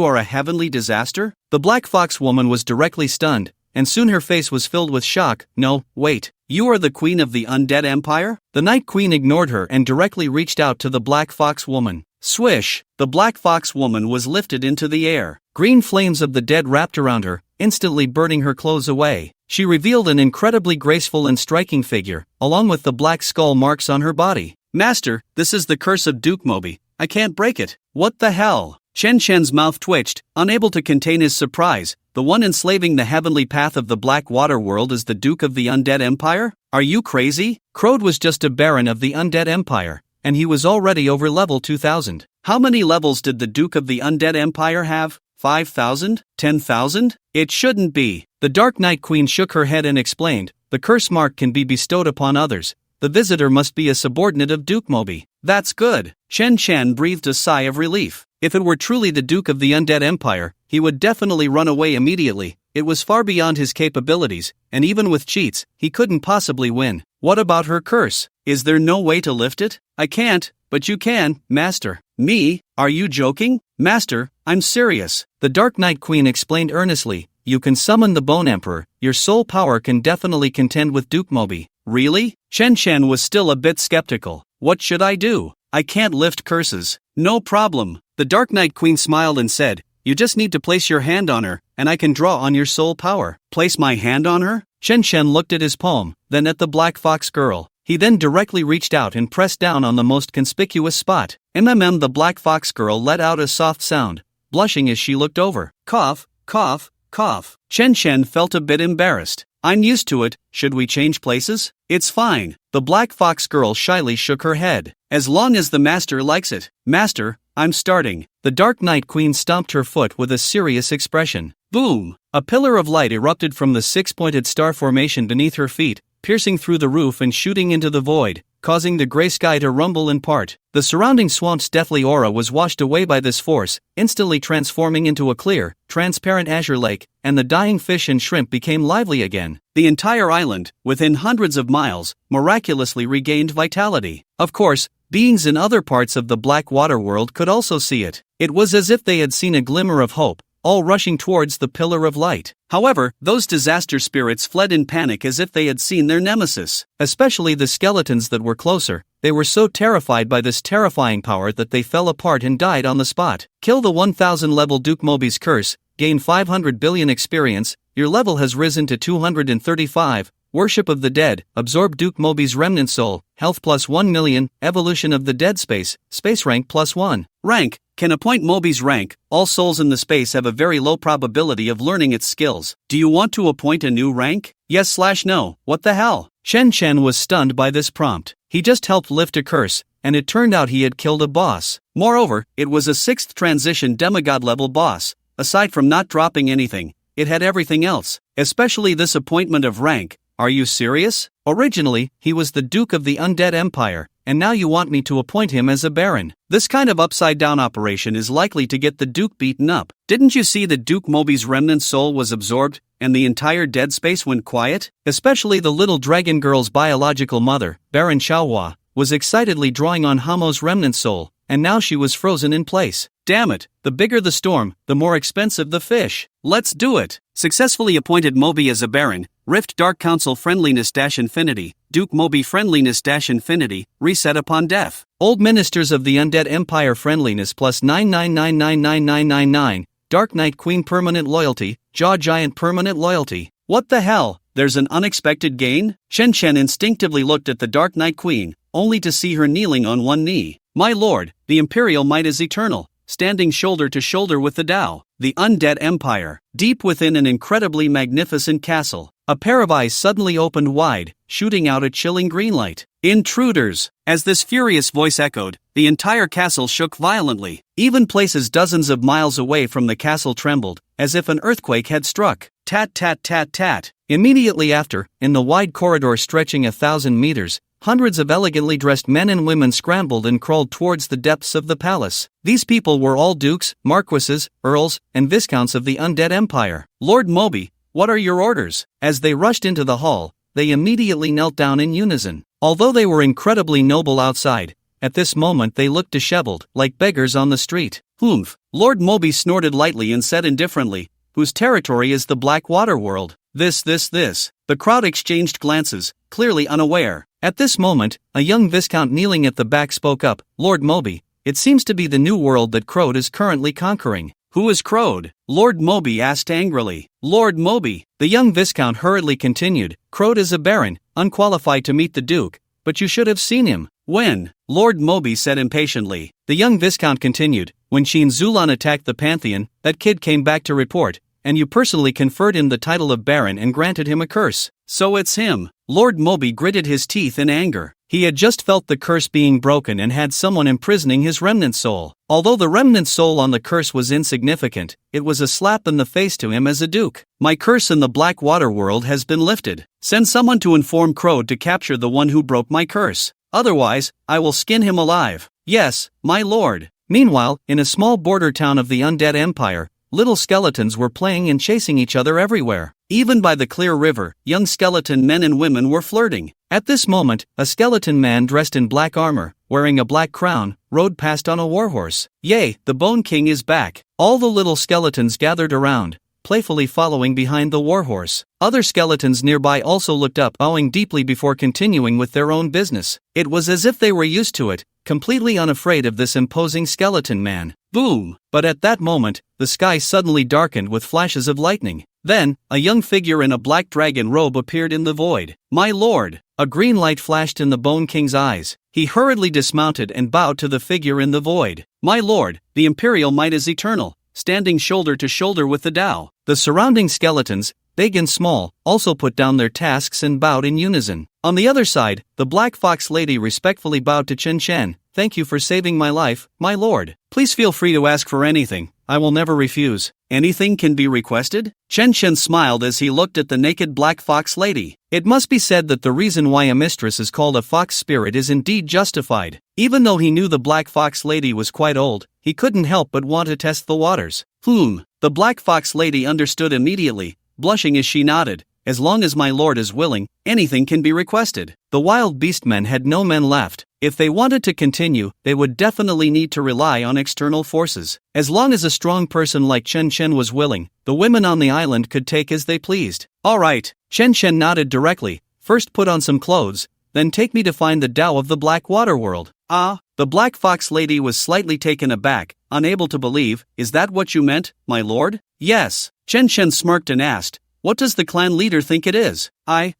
are a heavenly disaster? The Black Fox woman was directly stunned, and soon her face was filled with shock. No, wait. You are the queen of the undead empire? The Night Queen ignored her and directly reached out to the Black Fox woman. Swish! The Black Fox woman was lifted into the air. Green flames of the dead wrapped around her, instantly burning her clothes away. She revealed an incredibly graceful and striking figure, along with the black skull marks on her body. Master, this is the curse of Duke Mobi. I can't break it. What the hell? Chen Chen's mouth twitched, unable to contain his surprise. The one enslaving the heavenly path of the Black Water world is the Duke of the Undead Empire? Are you crazy? Crode was just a baron of the Undead Empire, and he was already over level 2000. How many levels did the Duke of the Undead Empire have? 5,000? 10,000? It shouldn't be. The Dark Night Queen shook her head and explained, the curse mark can be bestowed upon others. The visitor must be a subordinate of Duke Mobi. That's good. Chen Chen breathed a sigh of relief. If it were truly the Duke of the Undead Empire, he would definitely run away immediately. It was far beyond his capabilities, and even with cheats, he couldn't possibly win. What about her curse? Is there no way to lift it? I can't, but you can, Master. Me? Are you joking? Master, I'm serious. The Dark Night Queen explained earnestly. You can summon the Bone Emperor. Your soul power can definitely contend with Duke Mobi. Really? Chen Chen was still a bit skeptical. What should I do? I can't lift curses. No problem. The Dark Night Queen smiled and said, you just need to place your hand on her, and I can draw on your soul power. Place my hand on her? Chen Chen looked at his palm, then at the Black Fox girl. He then directly reached out and pressed down on the most conspicuous spot. The Black Fox girl let out a soft sound, blushing as she looked over. Cough, cough, cough. Chen Chen felt a bit embarrassed. I'm used to it. Should we change places? It's fine. The Black Fox girl shyly shook her head. As long as the master likes it. Master, I'm starting. The Dark Night Queen stomped her foot with a serious expression. Boom! A pillar of light erupted from the six-pointed star formation beneath her feet, piercing through the roof and shooting into the void, causing the gray sky to rumble in part. The surrounding swamp's deathly aura was washed away by this force, instantly transforming into a clear, transparent azure lake, and the dying fish and shrimp became lively again. The entire island, within hundreds of miles, miraculously regained vitality. Of course, beings in other parts of the Black Water world could also see it. It was as if they had seen a glimmer of hope, all rushing towards the pillar of light. However, those disaster spirits fled in panic as if they had seen their nemesis. Especially the skeletons that were closer. They were so terrified by this terrifying power that they fell apart and died on the spot. Kill the 1000 level Duke Mobi's curse, gain 500 billion experience, your level has risen to 235. Worship of the Dead, absorb Duke Mobi's remnant soul, health plus 1 million, evolution of the dead space rank plus 1. Rank, can appoint Mobi's rank. All souls in the space have a very low probability of learning its skills. Do you want to appoint a new rank? Yes/no, what the hell? Chen Chen was stunned by this prompt. He just helped lift a curse, and it turned out he had killed a boss. Moreover, it was a 6th transition demigod level boss. aside from not dropping anything, it had everything else, especially this appointment of rank. Are you serious? Originally, he was the Duke of the Undead Empire, and now you want me to appoint him as a Baron. This kind of upside-down operation is likely to get the Duke beaten up. Didn't you see that Duke Mobi's remnant soul was absorbed, and the entire dead space went quiet? Especially the little dragon girl's biological mother, Baron Xiaohua, was excitedly drawing on Hamo's remnant soul, and now she was frozen in place. Damn it, the bigger the storm, the more expensive the fish. Let's do it! Successfully appointed Mobi as a Baron. Rift Dark Council Friendliness-Infinity, Duke Mobi Friendliness-Infinity, reset upon death. Old Ministers of the Undead Empire Friendliness plus 999999999, Dark Knight Queen Permanent Loyalty, Jaw Giant Permanent Loyalty. What the hell, there's an unexpected gain? Chen Chen instinctively looked at the Dark Knight Queen, only to see her kneeling on one knee. My lord, the Imperial might is eternal, standing shoulder to shoulder with the Tao, the Undead Empire, deep within an incredibly magnificent castle. A pair of eyes suddenly opened wide, shooting out a chilling green light. Intruders! As this furious voice echoed, the entire castle shook violently. Even places dozens of miles away from the castle trembled, as if an earthquake had struck. Tat tat tat tat. Immediately after, in the wide corridor stretching 1,000 meters, hundreds of elegantly dressed men and women scrambled and crawled towards the depths of the palace. These people were all dukes, marquises, earls, and viscounts of the Undead Empire. Lord Mobi, what are your orders? As they rushed into the hall, they immediately knelt down in unison. Although they were incredibly noble outside, at this moment they looked disheveled, like beggars on the street. Humph. Lord Mobi snorted lightly and said indifferently, whose territory is the Black Water World? This. The crowd exchanged glances, clearly unaware. At this moment, a young viscount kneeling at the back spoke up, Lord Mobi, it seems to be the new world that Crode is currently conquering. Who is Crode? Lord Mobi asked angrily. Lord Mobi, the young viscount hurriedly continued, Crode is a baron, unqualified to meet the Duke, but you should have seen him. When? Lord Mobi said impatiently. The young viscount continued, when Sheen Zulan attacked the Pantheon, that kid came back to report, and you personally conferred him the title of baron and granted him a curse. So it's him. Lord Mobi gritted his teeth in anger. He had just felt the curse being broken and had someone imprisoning his remnant soul. Although the remnant soul on the curse was insignificant, it was a slap in the face to him as a duke. My curse in the Black Water World has been lifted. Send someone to inform Crode to capture the one who broke my curse. Otherwise, I will skin him alive. Yes, my lord. Meanwhile, in a small border town of the Undead Empire, little skeletons were playing and chasing each other everywhere. Even by the clear river, young skeleton men and women were flirting. At this moment, a skeleton man dressed in black armor, wearing a black crown, rode past on a warhorse. Yay, the Bone King is back. All the little skeletons gathered around, playfully following behind the warhorse. Other skeletons nearby also looked up, bowing deeply before continuing with their own business. It was as if they were used to it, completely unafraid of this imposing skeleton man. Boom! But at that moment, the sky suddenly darkened with flashes of lightning. Then, a young figure in a black dragon robe appeared in the void. My lord! A green light flashed in the Bone King's eyes. He hurriedly dismounted and bowed to the figure in the void. My lord, the Imperial might is eternal, standing shoulder to shoulder with the Tao. The surrounding skeletons, big and small, also put down their tasks and bowed in unison. On the other side, the Black Fox Lady respectfully bowed to Chen Chen. Thank you for saving my life, my lord. Please feel free to ask for anything. I will never refuse. Anything can be requested? Chen Chen smiled as he looked at the naked Black Fox Lady. It must be said that the reason why a mistress is called a fox spirit is indeed justified. Even though he knew the Black Fox Lady was quite old, he couldn't help but want to test the waters. The Black Fox Lady understood immediately, blushing as she nodded. As long as my lord is willing, anything can be requested. The wild beastmen had no men left. If they wanted to continue, they would definitely need to rely on external forces. As long as a strong person like Chen Chen was willing, the women on the island could take as they pleased. Alright, Chen Chen nodded directly. First put on some clothes, then take me to find the Tao of the Black Water World. The Black Fox Lady was slightly taken aback, unable to believe. Is that what you meant, my lord? Yes. Chen Chen smirked and asked, what does the clan leader think it is? I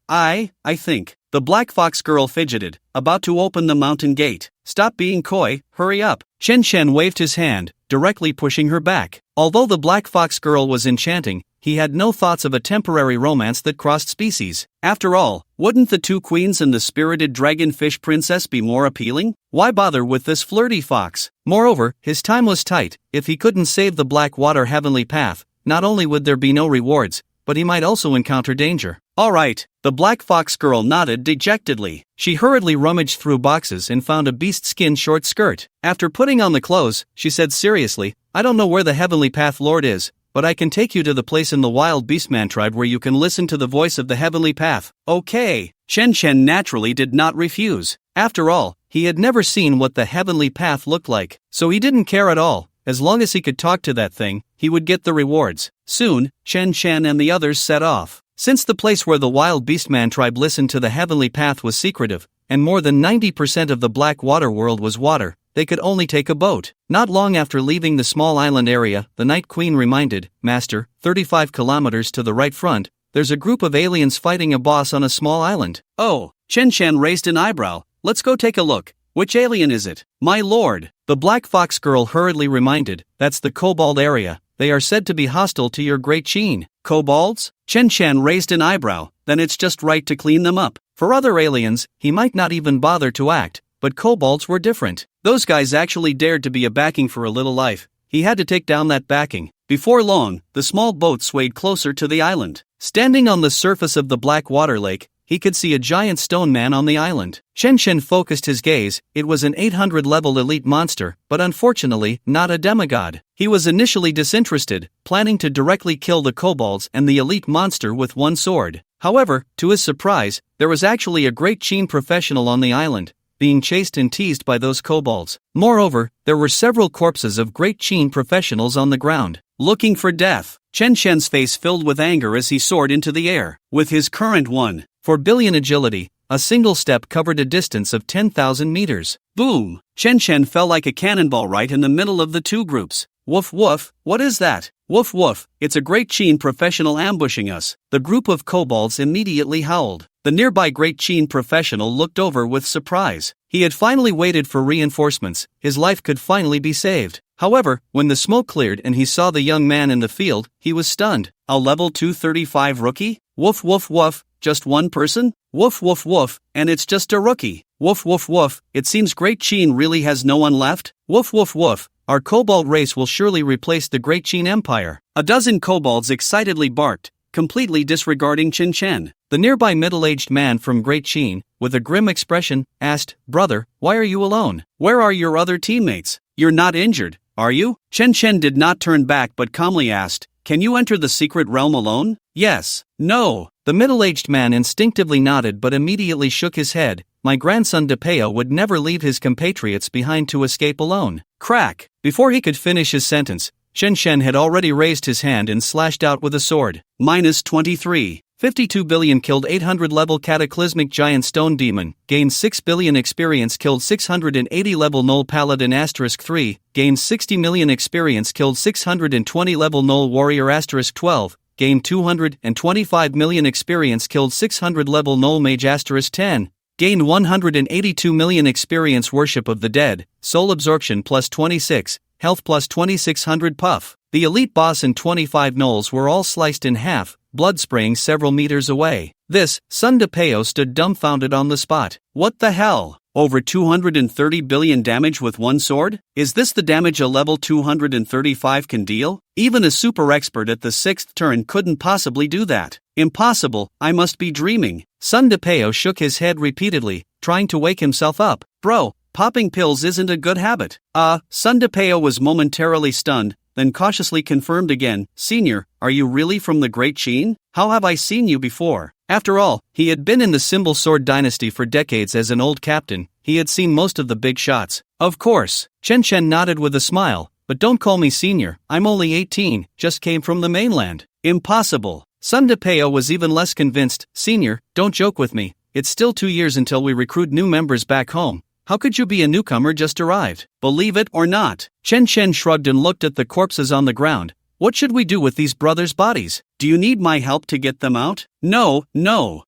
think. The Black Fox girl fidgeted, about to open the mountain gate. Stop being coy, hurry up. Chen Chen waved his hand, directly pushing her back. Although the Black Fox girl was enchanting, he had no thoughts of a temporary romance that crossed species. After all, wouldn't the two queens and the spirited dragonfish princess be more appealing? Why bother with this flirty fox? Moreover, his time was tight. If he couldn't save the black water heavenly path, not only would there be no rewards, but he might also encounter danger. Alright, the black fox girl nodded dejectedly. She hurriedly rummaged through boxes and found a beast-skin short skirt. After putting on the clothes, she said seriously, I don't know where the Heavenly Path Lord is, but I can take you to the place in the wild beastman tribe where you can listen to the voice of the Heavenly Path. Okay. Chen Chen naturally did not refuse. After all, he had never seen what the Heavenly Path looked like, so he didn't care at all. As long as he could talk to that thing, he would get the rewards. Soon, Chen Chen and the others set off. Since the place where the wild beastman tribe listened to the Heavenly Path was secretive, and more than 90% of the black water world was water, they could only take a boat. Not long after leaving the small island area, the Night Queen reminded, Master, 35 kilometers to the right front, there's a group of aliens fighting a boss on a small island. Oh, Chen Chen raised an eyebrow. Let's go take a look. Which alien is it? My lord, the black fox girl hurriedly reminded, that's the kobold area. They are said to be hostile to your great Qin. Kobolds? Chen Chen raised an eyebrow, then it's just right to clean them up. For other aliens, he might not even bother to act, but kobolds were different. Those guys actually dared to be a backing for a little life. He had to take down that backing. Before long, the small boat swayed closer to the island. Standing on the surface of the black water lake, he could see a giant stone man on the island. Chen Chen focused his gaze. It was an 800-level elite monster, but unfortunately, not a demigod. He was initially disinterested, planning to directly kill the kobolds and the elite monster with one sword. However, to his surprise, there was actually a great Qin professional on the island, being chased and teased by those kobolds. Moreover, there were several corpses of great Qin professionals on the ground, looking for death. Chen Chen's face filled with anger as he soared into the air. With his current 1.4 billion agility, a single step covered a distance of 10,000 meters. Boom! Chen Chen fell like a cannonball right in the middle of the two groups. Woof woof, what is that? Woof woof, it's a great Qin professional ambushing us. The group of kobolds immediately howled. The nearby great Qin professional looked over with surprise. He had finally waited for reinforcements. His life could finally be saved. However, when the smoke cleared and he saw the young man in the field, he was stunned. A level 235 rookie? Woof woof woof, just one person? Woof woof woof, and it's just a rookie. Woof woof woof, it seems great Qin really has no one left? Woof woof woof, our kobold race will surely replace the great Qin Empire. A dozen kobolds excitedly barked, completely disregarding Chen Chen. The nearby middle-aged man from Great Qin, with a grim expression, asked, Brother, why are you alone? Where are your other teammates? You're not injured, are you? Chen Chen did not turn back but calmly asked, Can you enter the secret realm alone? Yes. No. The middle-aged man instinctively nodded but immediately shook his head. My grandson DePeo would never leave his compatriots behind to escape alone. Crack! Before he could finish his sentence, Chen Chen had already raised his hand and slashed out with a sword. Minus 23. 52 billion killed 800 level cataclysmic giant stone demon, gained 6 billion experience killed 680 level null paladin asterisk 3, gained 60 million experience killed 620 level null warrior asterisk 12, gained 225 million experience killed 600 level null mage asterisk 10, gained 182 million experience worship of the dead, soul absorption plus 26, health plus 2600 puff. The elite boss and 25 gnolls were all sliced in half, blood spraying several meters away. This, Sun DePeo stood dumbfounded on the spot. What the hell? Over 230 billion damage with one sword? Is this the damage a level 235 can deal? Even a super expert at the 6th turn couldn't possibly do that. Impossible, I must be dreaming. Sun DePeo shook his head repeatedly, trying to wake himself up. Bro, popping pills isn't a good habit. Sun DePeo was momentarily stunned, then cautiously confirmed again, Senior, are you really from the Great Qin? How have I seen you before? After all, he had been in the Symbol Sword dynasty for decades as an old captain. He had seen most of the big shots. Of course. Chen Chen nodded with a smile, but don't call me senior, I'm only 18, just came from the mainland. Impossible. Sun DePeo was even less convinced. Senior, don't joke with me, it's still 2 years until we recruit new members back home. How could you be a newcomer just arrived? Believe it or not. Chen Chen shrugged and looked at the corpses on the ground. What should we do with these brothers' bodies? Do you need my help to get them out? No.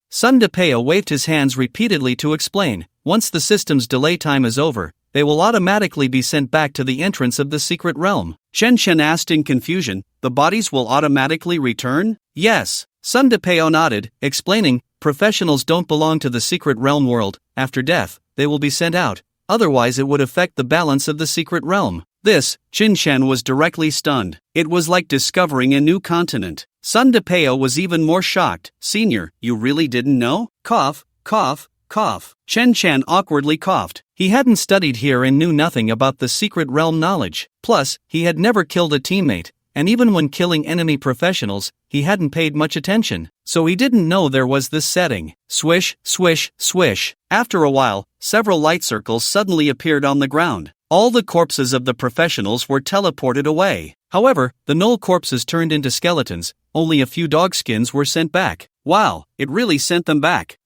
Sun DePeo waved his hands repeatedly to explain. Once the system's delay time is over, they will automatically be sent back to the entrance of the secret realm. Chen Chen asked in confusion, the bodies will automatically return? Yes. Sun DePeo nodded, explaining, professionals don't belong to the secret realm world. After death, they will be sent out, otherwise it would affect the balance of the secret realm. This, Qin Shen was directly stunned. It was like discovering a new continent. Sun DePeo was even more shocked. Senior, you really didn't know? Cough, cough, cough. Chen Chen awkwardly coughed. He hadn't studied here and knew nothing about the secret realm knowledge. Plus, he had never killed a teammate, and even when killing enemy professionals, he hadn't paid much attention, so he didn't know there was this setting. Swish, swish, swish. After a while, several light circles suddenly appeared on the ground. All the corpses of the professionals were teleported away. However, the null corpses turned into skeletons. Only a few dog skins were sent back. Wow, it really sent them back.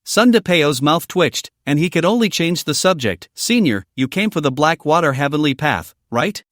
Sun DePeo's mouth twitched, and he could only change the subject. Senior, you came for the Blackwater Heavenly Path, right?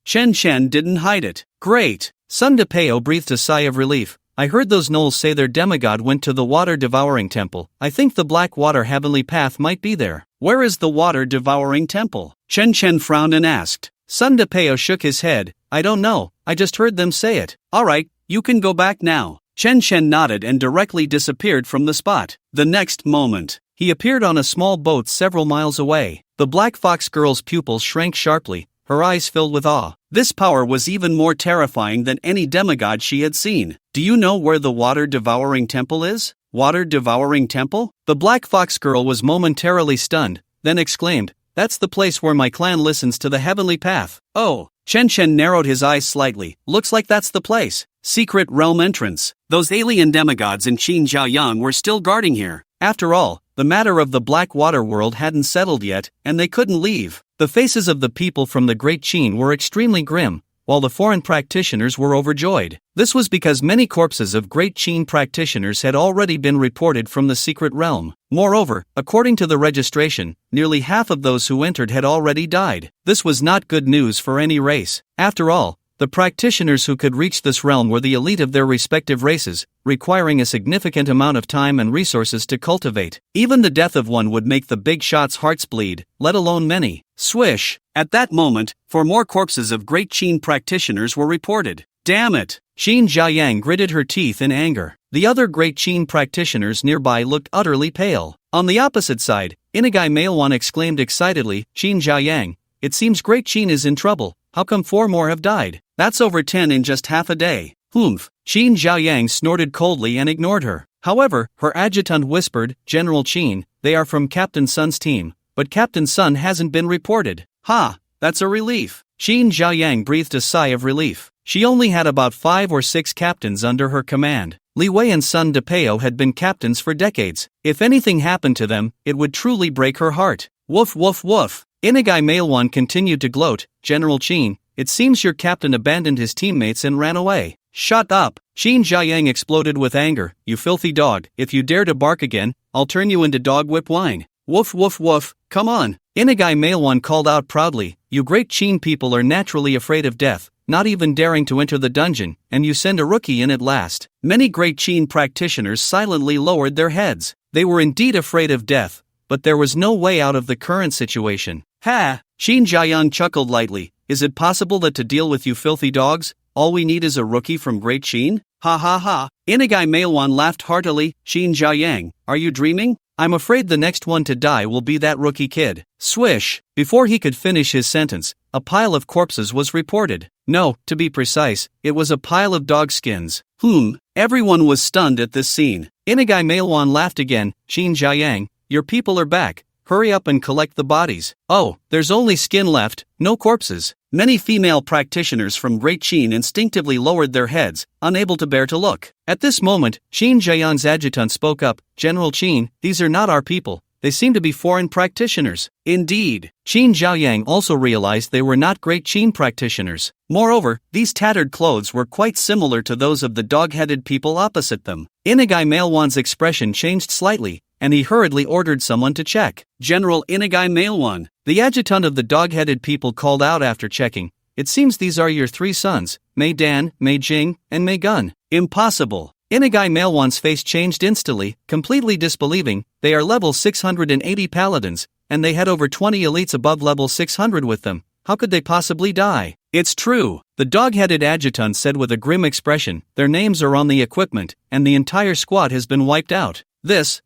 Chen Chen didn't hide it. Great. Sun DePeo breathed a sigh of relief. I heard those gnolls say their demigod went to the water-devouring temple. I think the Blackwater Heavenly Path might be there. Where is the water-devouring temple? Chen Chen frowned and asked. Sun DePeo shook his head. I don't know, I just heard them say it. Alright, you can go back now. Chen Chen nodded and directly disappeared from the spot. The next moment, he appeared on a small boat several miles away. The Black Fox girl's pupils shrank sharply, her eyes filled with awe. This power was even more terrifying than any demigod she had seen. Do you know where the water-devouring temple is? Water-devouring temple? The Black Fox girl was momentarily stunned, then exclaimed, that's the place where my clan listens to the heavenly path. Oh, Chen Chen narrowed his eyes slightly. Looks like that's the place. Secret realm entrance. Those alien demigods in Qin Jiaoyang were still guarding here. After all, the matter of the Black Water world hadn't settled yet, and they couldn't leave. The faces of the people from the Great Qin were extremely grim, while the foreign practitioners were overjoyed. This was because many corpses of Great Qin practitioners had already been reported from the secret realm. Moreover, according to the registration, nearly half of those who entered had already died. This was not good news for any race. After all, the practitioners who could reach this realm were the elite of their respective races, requiring a significant amount of time and resources to cultivate. Even the death of one would make the big shots' hearts bleed, let alone many. Swish! At that moment, 4 more corpses of Great Qin practitioners were reported. Damn it! Qin Jiaoyang gritted her teeth in anger. The other Great Qin practitioners nearby looked utterly pale. On the opposite side, Inagai Mailwan exclaimed excitedly, Qin Jiaoyang, it seems Great Qin is in trouble. How come 4 more have died? That's over 10 in just half a day. Qin Jiaoyang snorted coldly and ignored her. However, her adjutant whispered, General Qin, they are from Captain Sun's team, but Captain Sun hasn't been reported. Ha, that's a relief. Qin Jiaoyang breathed a sigh of relief. She only had about 5 or 6 captains under her command. Li Wei and Sun DePeo had been captains for decades. If anything happened to them, it would truly break her heart. Woof woof woof. Inagai Mailwan continued to gloat, General Qin, it seems your captain abandoned his teammates and ran away. Shut up! Qin Jiaoyang exploded with anger, you filthy dog, if you dare to bark again, I'll turn you into dog whip wine. Woof woof woof, come on! Inagai Mailwan called out proudly, you Great Qin people are naturally afraid of death, not even daring to enter the dungeon, and you send a rookie in at last. Many Great Qin practitioners silently lowered their heads. They were indeed afraid of death, but there was no way out of the current situation. Ha! Qin Jiaoyang chuckled lightly. Is it possible that to deal with you filthy dogs, all we need is a rookie from Great Qin? Ha ha ha! Inagai Mailwan laughed heartily. Qin Jiaoyang, are you dreaming? I'm afraid the next one to die will be that rookie kid. Swish! Before he could finish his sentence, a pile of corpses was reported. No, to be precise, it was a pile of dog skins. Everyone was stunned at this scene. Inagai Mailwan laughed again. Qin Jiaoyang, your people are back. Hurry up and collect the bodies. Oh, there's only skin left, no corpses. Many female practitioners from Great Qin instinctively lowered their heads, unable to bear to look. At this moment, Qin Jiaoyang's adjutant spoke up, General Qin, these are not our people. They seem to be foreign practitioners. Indeed. Qin Jiaoyang also realized they were not Great Qin practitioners. Moreover, these tattered clothes were quite similar to those of the dog-headed people opposite them. Inagai Mailwan's expression changed slightly, and he hurriedly ordered someone to check. General Inagai Mailwan. The adjutant of the dog-headed people called out after checking, it seems these are your 3 sons, Mei Dan, Mei Jing, and Mei Gun. Impossible. Inagai Mailwan's face changed instantly, completely disbelieving, they are level 680 paladins, and they had over 20 elites above level 600 with them. How could they possibly die? It's true, the dog-headed adjutant said with a grim expression. Their names are on the equipment, and the entire squad has been wiped out. This.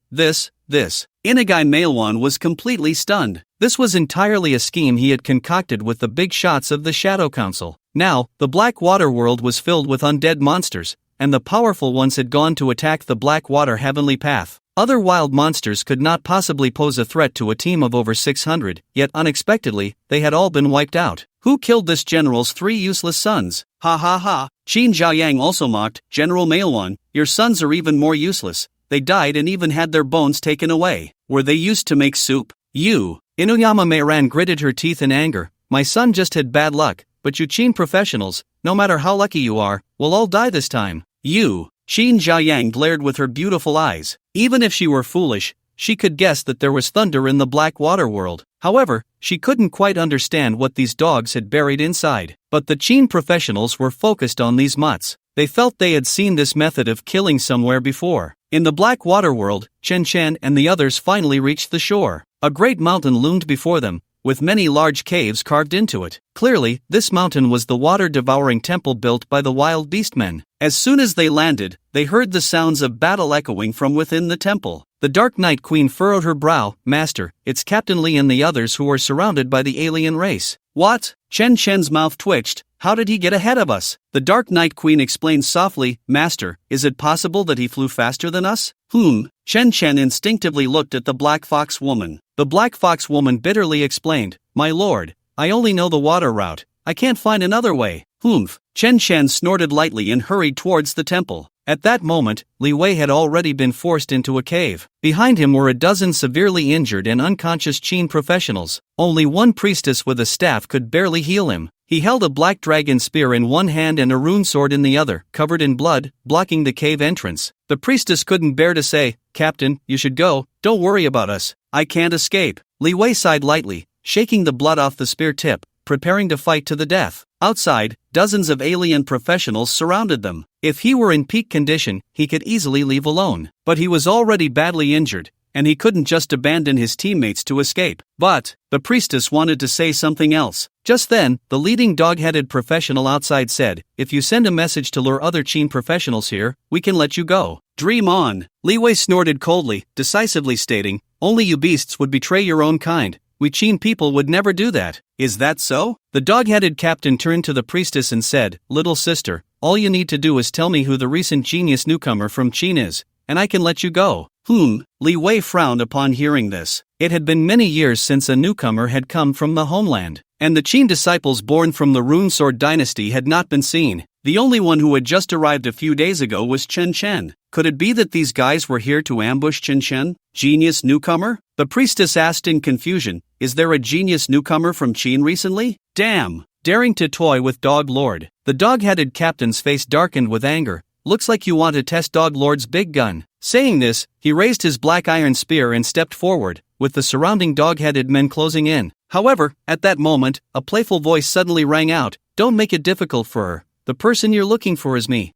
Inagai Mailwan was completely stunned. This was entirely a scheme he had concocted with the big shots of the Shadow Council. Now, the Black Water world was filled with undead monsters, and the powerful ones had gone to attack the Black Water Heavenly Path. Other wild monsters could not possibly pose a threat to a team of over 600, yet unexpectedly, they had all been wiped out. Who killed this general's 3 useless sons? Ha ha ha. Qin Zhaoyang also mocked, General Mailwan, your sons are even more useless. They died and even had their bones taken away. Were they used to make soup? You. Inuyama Meiran gritted her teeth in anger. My son just had bad luck, but you Qin professionals, no matter how lucky you are, will all die this time. You. Qin Zhaoyang glared with her beautiful eyes. Even if she were foolish, she could guess that there was thunder in the Black Water world. However, she couldn't quite understand what these dogs had buried inside. But the Qin professionals were focused on these mutts. They felt they had seen this method of killing somewhere before. In the Black Water world, Chen Chen and the others finally reached the shore. A great mountain loomed before them, with many large caves carved into it. Clearly, this mountain was the water-devouring temple built by the wild beastmen. As soon as they landed, they heard the sounds of battle echoing from within the temple. The Dark Knight Queen furrowed her brow. Master, it's Captain Li and the others who are surrounded by the alien race. What? Chen Chen's mouth twitched. How did he get ahead of us? The Dark Knight Queen explained softly. Master, is it possible that he flew faster than us? Chen Chen instinctively looked at the Black Fox woman. The Black Fox woman bitterly explained, My lord, I only know the water route. I can't find another way. Chen Chen snorted lightly and hurried towards the temple. At that moment, Li Wei had already been forced into a cave. Behind him were a dozen severely injured and unconscious Qin professionals. Only one priestess with a staff could barely heal him. He held a black dragon spear in one hand and a rune sword in the other, covered in blood, blocking the cave entrance. The priestess couldn't bear to say, Captain, you should go, don't worry about us. I can't escape. Li Wei sighed lightly, shaking the blood off the spear tip, preparing to fight to the death. Outside, dozens of alien professionals surrounded them. If he were in peak condition, he could easily leave alone. But he was already badly injured, and he couldn't just abandon his teammates to escape. But the priestess wanted to say something else. Just then, the leading dog-headed professional outside said, If you send a message to lure other Qin professionals here, we can let you go. Dream on. Li Wei snorted coldly, decisively stating, Only you beasts would betray your own kind. We Qin people would never do that. Is that so? The dog-headed captain turned to the priestess and said, Little sister, all you need to do is tell me who the recent genius newcomer from Qin is, and I can let you go. Li Wei frowned upon hearing this. It had been many years since a newcomer had come from the homeland, and the Qin disciples born from the Rune Sword dynasty had not been seen. The only one who had just arrived a few days ago was Chen Chen. Could it be that these guys were here to ambush Chen Chen? Genius newcomer? The priestess asked in confusion, Is there a genius newcomer from Qin recently? Damn! Daring to toy with Dog Lord. The dog-headed captain's face darkened with anger. Looks like you want to test Dog Lord's big gun. Saying this, he raised his black iron spear and stepped forward, with the surrounding dog-headed men closing in. However, at that moment, a playful voice suddenly rang out, Don't make it difficult for her. The person you're looking for is me.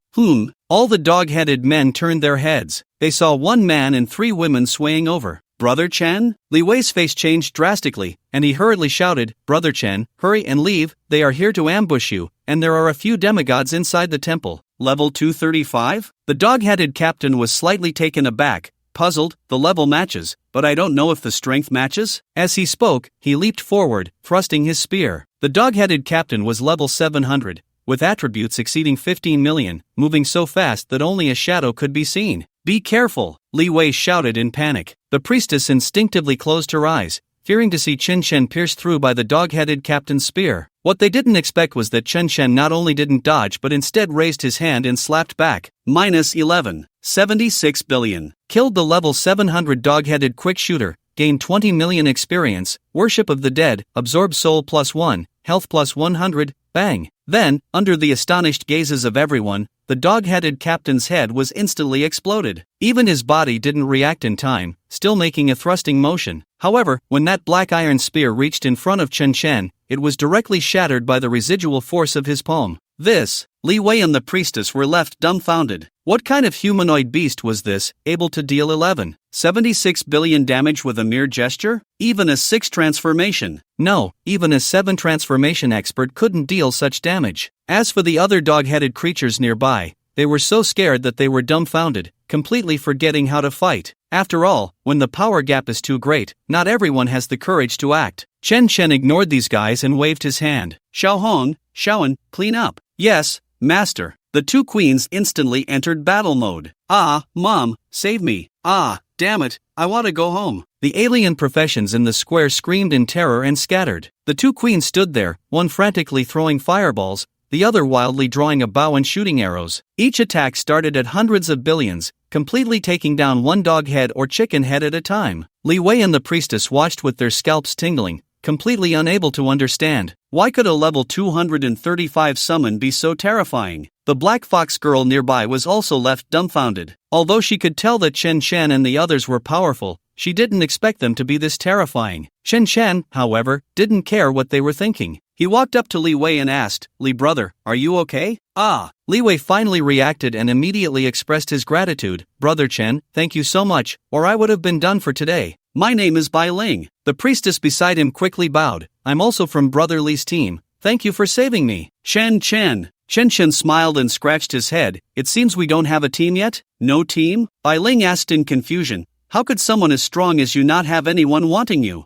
All the dog-headed men turned their heads. They saw one man and 3 women swaying over. Brother Chen? Li Wei's face changed drastically, and he hurriedly shouted, Brother Chen, hurry and leave, they are here to ambush you, and there are a few demigods inside the temple. Level 235? The dog-headed captain was slightly taken aback, puzzled. The level matches, but I don't know if the strength matches. As he spoke, he leaped forward, thrusting his spear. The dog-headed captain was level 700, with attributes exceeding 15 million, moving so fast that only a shadow could be seen. Be careful, Li Wei shouted in panic. The priestess instinctively closed her eyes, fearing to see Chen Chen pierced through by the dog-headed captain's spear. What they didn't expect was that Chen Chen not only didn't dodge but instead raised his hand and slapped back. -11, 76 billion. Killed the level 700 dog-headed quick shooter, gained 20 million experience, worship of the dead, absorb soul +1, health +100, bang. Then, under the astonished gazes of everyone, the dog-headed captain's head was instantly exploded. Even his body didn't react in time, still making a thrusting motion. However, when that black iron spear reached in front of Chen Chen, it was directly shattered by the residual force of his palm. This, Li Wei and the priestess were left dumbfounded. What kind of humanoid beast was this, able to deal 11.76 billion damage with a mere gesture? Even a 6 transformation. No, even a 7 transformation expert couldn't deal such damage. As for the other dog-headed creatures nearby, they were so scared that they were dumbfounded, completely forgetting how to fight. After all, when the power gap is too great, not everyone has the courage to act. Chen Chen ignored these guys and waved his hand. Xiao Hong, Xiaoan, clean up. Yes, master. The 2 queens instantly entered battle mode. Ah, Mom, save me. Ah, damn it, I want to go home. The alien professions in the square screamed in terror and scattered. The 2 queens stood there, one frantically throwing fireballs, the other wildly drawing a bow and shooting arrows. Each attack started at hundreds of billions, completely taking down one dog head or chicken head at a time. Li Wei and the priestess watched with their scalps tingling, completely unable to understand. Why could a level 235 summon be so terrifying? The black fox girl nearby was also left dumbfounded. Although she could tell that Chen Chen and the others were powerful, she didn't expect them to be this terrifying. Chen Chen, however, didn't care what they were thinking. He walked up to Li Wei and asked, Li brother, are you okay? Ah, Li Wei finally reacted and immediately expressed his gratitude. Brother Chen, thank you so much, or I would have been done for today. My name is Bai Ling. The priestess beside him quickly bowed. I'm also from Brother Li's team. Thank you for saving me. Chen Chen. Chen Chen smiled and scratched his head. It seems we don't have a team yet? No team? Bai Ling asked in confusion. How could someone as strong as you not have anyone wanting you?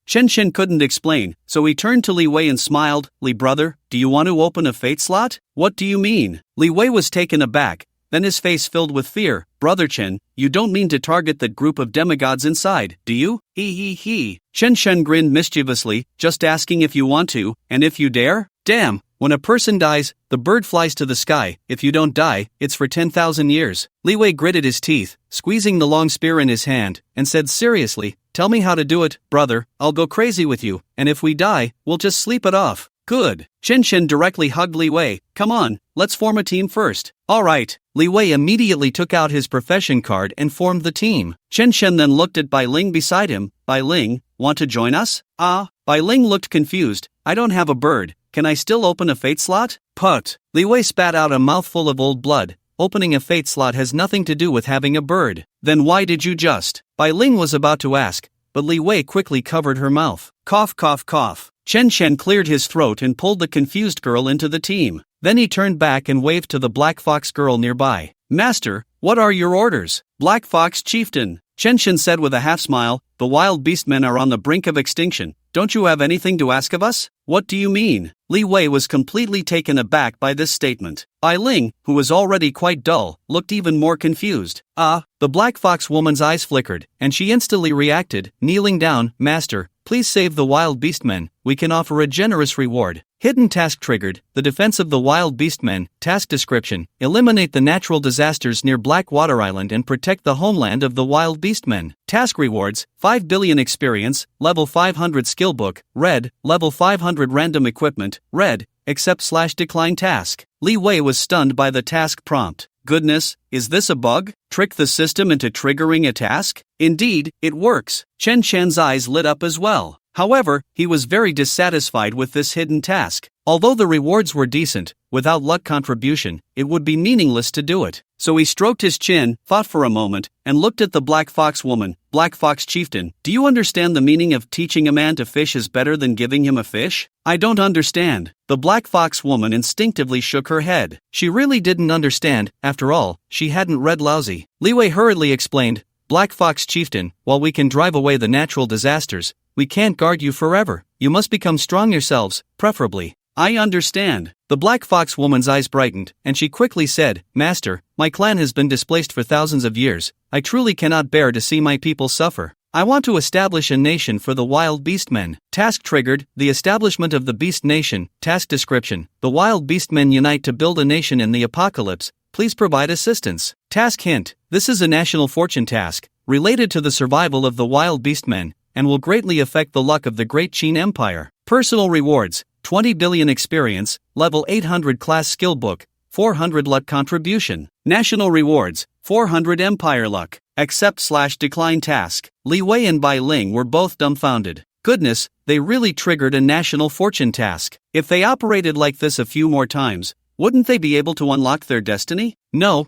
Chen Chen couldn't explain, so he turned to Li Wei and smiled. Li brother, do you want to open a fate slot? What do you mean? Li Wei was taken aback, then his face filled with fear. Brother Chen, you don't mean to target that group of demigods inside, do you? He. Chen Chen grinned mischievously, just asking if you want to, and if you dare? Damn, when a person dies, the bird flies to the sky. If you don't die, it's for 10,000 years. Li Wei gritted his teeth, squeezing the long spear in his hand, and said seriously, tell me how to do it, brother, I'll go crazy with you, and if we die, we'll just sleep it off. Good. Chen Chen directly hugged Li Wei. Come on, let's form a team first. Alright. Li Wei immediately took out his profession card and formed the team. Chen Chen then looked at Bai Ling beside him. Bai Ling, want to join us? Bai Ling looked confused. I don't have a bird. Can I still open a fate slot? Put. Li Wei spat out a mouthful of old blood. Opening a fate slot has nothing to do with having a bird. Then why did you just? Bai Ling was about to ask, but Li Wei quickly covered her mouth. Cough, cough, cough. Chen Chen cleared his throat and pulled the confused girl into the team. Then he turned back and waved to the black fox girl nearby. Master, what are your orders? Black Fox Chieftain. Chen Chen said with a half-smile, the wild beastmen are on the brink of extinction. Don't you have anything to ask of us? What do you mean? Li Wei was completely taken aback by this statement. Bai Ling, who was already quite dull, looked even more confused. The black fox woman's eyes flickered, and she instantly reacted, kneeling down. Master, please save the wild beastmen. We can offer a generous reward. Hidden task triggered, the defense of the wild beastmen. Task description, eliminate the natural disasters near Blackwater Island and protect the homeland of the wild beastmen. Task rewards, 5 billion experience, level 500 skill book, red, level 500 random equipment, red, accept/decline task. Li Wei was stunned by the task prompt. Goodness, is this a bug? Trick the system into triggering a task? Indeed, it works. Chen Chen's eyes lit up as well. However, he was very dissatisfied with this hidden task. Although the rewards were decent, without luck contribution, it would be meaningless to do it. So he stroked his chin, thought for a moment, and looked at the black fox woman. Black Fox Chieftain, do you understand the meaning of teaching a man to fish is better than giving him a fish? I don't understand. The black fox woman instinctively shook her head. She really didn't understand. After all, she hadn't read Lousy. Li Wei hurriedly explained, Black Fox Chieftain, while we can drive away the natural disasters, we can't guard you forever. You must become strong yourselves, preferably. I understand. The black fox woman's eyes brightened, and she quickly said, Master, my clan has been displaced for thousands of years. I truly cannot bear to see my people suffer. I want to establish a nation for the wild beastmen. Task triggered, the establishment of the beast nation. Task description, the wild beastmen unite to build a nation in the apocalypse. Please provide assistance. Task hint, this is a national fortune task, related to the survival of the wild beastmen, and will greatly affect the luck of the Great Qin Empire. Personal rewards, 20 billion experience, level 800 class skill book, 400 luck contribution. National rewards, 400 empire luck. Accept/decline task. Li Wei and Bai Ling were both dumbfounded. Goodness, they really triggered a national fortune task. If they operated like this a few more times, Wouldn't they be able to unlock their destiny? No,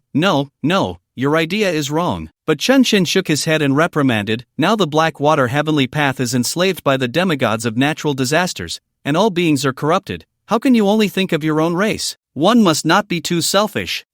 your idea is wrong. But Chun Shin shook his head and reprimanded, now the Black Water Heavenly Path is enslaved by the demigods of natural disasters, and all beings are corrupted. How can you only think of your own race? One must not be too selfish.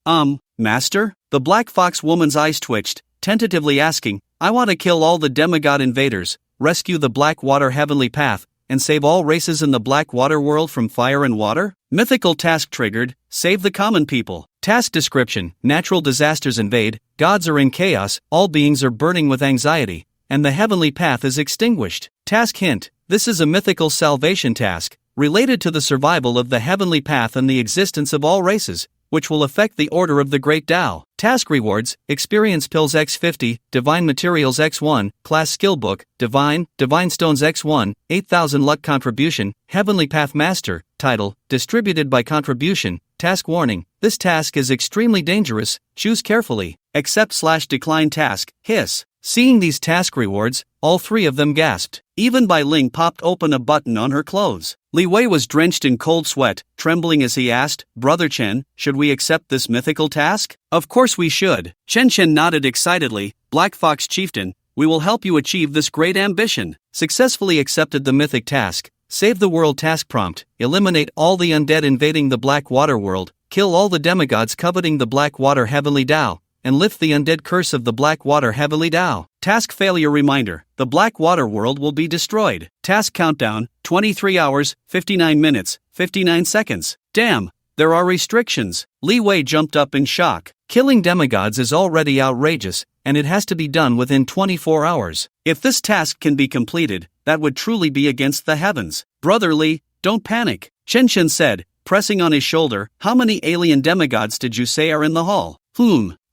Master? The Black Fox woman's eyes twitched, tentatively asking, I want to kill all the demigod invaders, rescue the Black Water Heavenly Path, and save all races in the Black Water world from fire and water? Mythical task triggered, save the common people. Task description, natural disasters invade, gods are in chaos, all beings are burning with anxiety, and the heavenly path is extinguished. Task hint, this is a mythical salvation task, related to the survival of the heavenly path and the existence of all races, which will affect the order of the Great Tao. Task rewards, experience pills X50, divine materials X1, class skill book, divine stones X1, 8,000 luck contribution, heavenly path master, title, distributed by contribution. Task warning, this task is extremely dangerous, choose carefully, accept/decline task, hiss. Seeing these task rewards, all three of them gasped. Even Bai Ling popped open a button on her clothes. Li Wei was drenched in cold sweat, trembling as he asked, Brother Chen, should we accept this mythical task? Of course we should. Chen Chen nodded excitedly, Black Fox Chieftain, we will help you achieve this great ambition. Successfully accepted the mythic task, save the world task prompt, eliminate all the undead invading the Black Water world, kill all the demigods coveting the Black Water Heavenly Tao, and lift the undead curse of the Black Water Heavenly Tao. Task failure reminder, the Black Water world will be destroyed. Task countdown, 23 hours, 59 minutes, 59 seconds. Damn, there are restrictions. Li Wei jumped up in shock. Killing demigods is already outrageous, and it has to be done within 24 hours. If this task can be completed, that would truly be against the heavens. Brother Li, don't panic, Chen Chen said, pressing on his shoulder. How many alien demigods did you say are in the hall?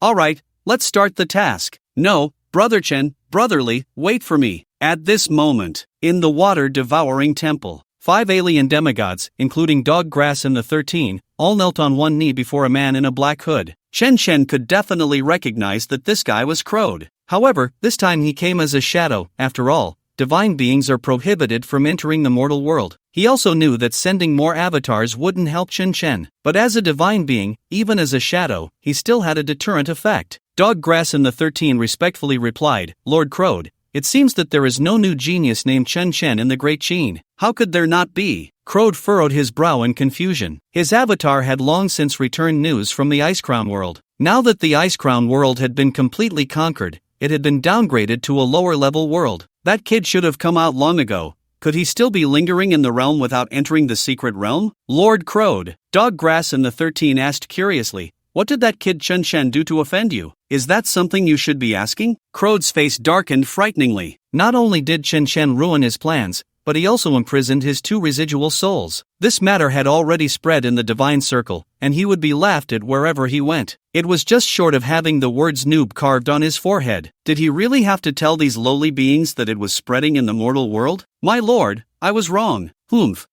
Alright, let's start the task. No, Brother Chen, Brother Li, wait for me. At this moment, in the water-devouring temple, 5 alien demigods, including Doggrass and the 13, all knelt on one knee before a man in a black hood. Chen Chen could definitely recognize that this guy was Crowed. However, this time he came as a shadow. After all, divine beings are prohibited from entering the mortal world. He also knew that sending more avatars wouldn't help Chen Chen. But as a divine being, even as a shadow, he still had a deterrent effect. Doggrass and the 13 respectfully replied, Lord Crowed, it seems that there is no new genius named Chen Chen in the Great Qin. How could there not be? Crowed furrowed his brow in confusion. His avatar had long since returned news from the Ice Crown world. Now that the Ice Crown world had been completely conquered, it had been downgraded to a lower-level world. That kid should have come out long ago. Could he still be lingering in the realm without entering the secret realm? Lord Crowed, Doggrass and the 13 asked curiously, what did that kid Chen Chen do to offend you? Is that something you should be asking? Crowed's face darkened frighteningly. Not only did Chen Chen ruin his plans, but he also imprisoned his 2 residual souls. This matter had already spread in the divine circle, and he would be laughed at wherever he went. It was just short of having the words noob carved on his forehead. Did he really have to tell these lowly beings that it was spreading in the mortal world? My lord, I was wrong.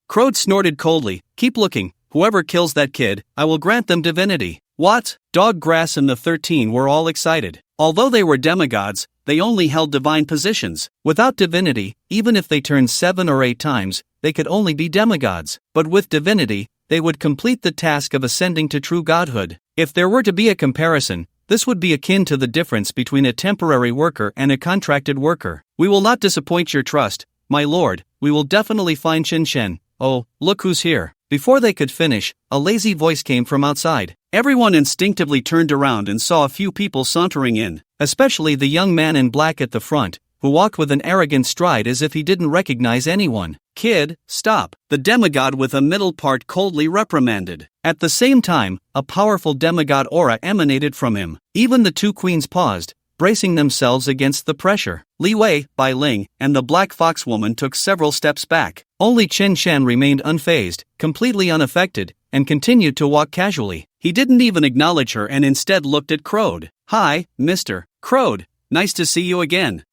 Crowed snorted coldly, keep looking. Whoever kills that kid, I will grant them divinity. What? Doggrass and the 13 were all excited. Although they were demigods, they only held divine positions. Without divinity, even if they turned 7 or 8 times, they could only be demigods. But with divinity, they would complete the task of ascending to true godhood. If there were to be a comparison, this would be akin to the difference between a temporary worker and a contracted worker. We will not disappoint your trust, my lord. We will definitely find Chen Chen. Oh, look who's here. Before they could finish, a lazy voice came from outside. Everyone instinctively turned around and saw a few people sauntering in, especially the young man in black at the front, who walked with an arrogant stride as if he didn't recognize anyone. Kid, stop, the demigod with a middle part coldly reprimanded. At the same time, a powerful demigod aura emanated from him. Even the 2 queens paused, bracing themselves against the pressure. Li Wei, Bai Ling, and the Black Fox woman took several steps back. Only Chen Chen remained unfazed, completely unaffected, and continued to walk casually. He didn't even acknowledge her and instead looked at Crowed. Hi, Mr. Crowed. Nice to see you again.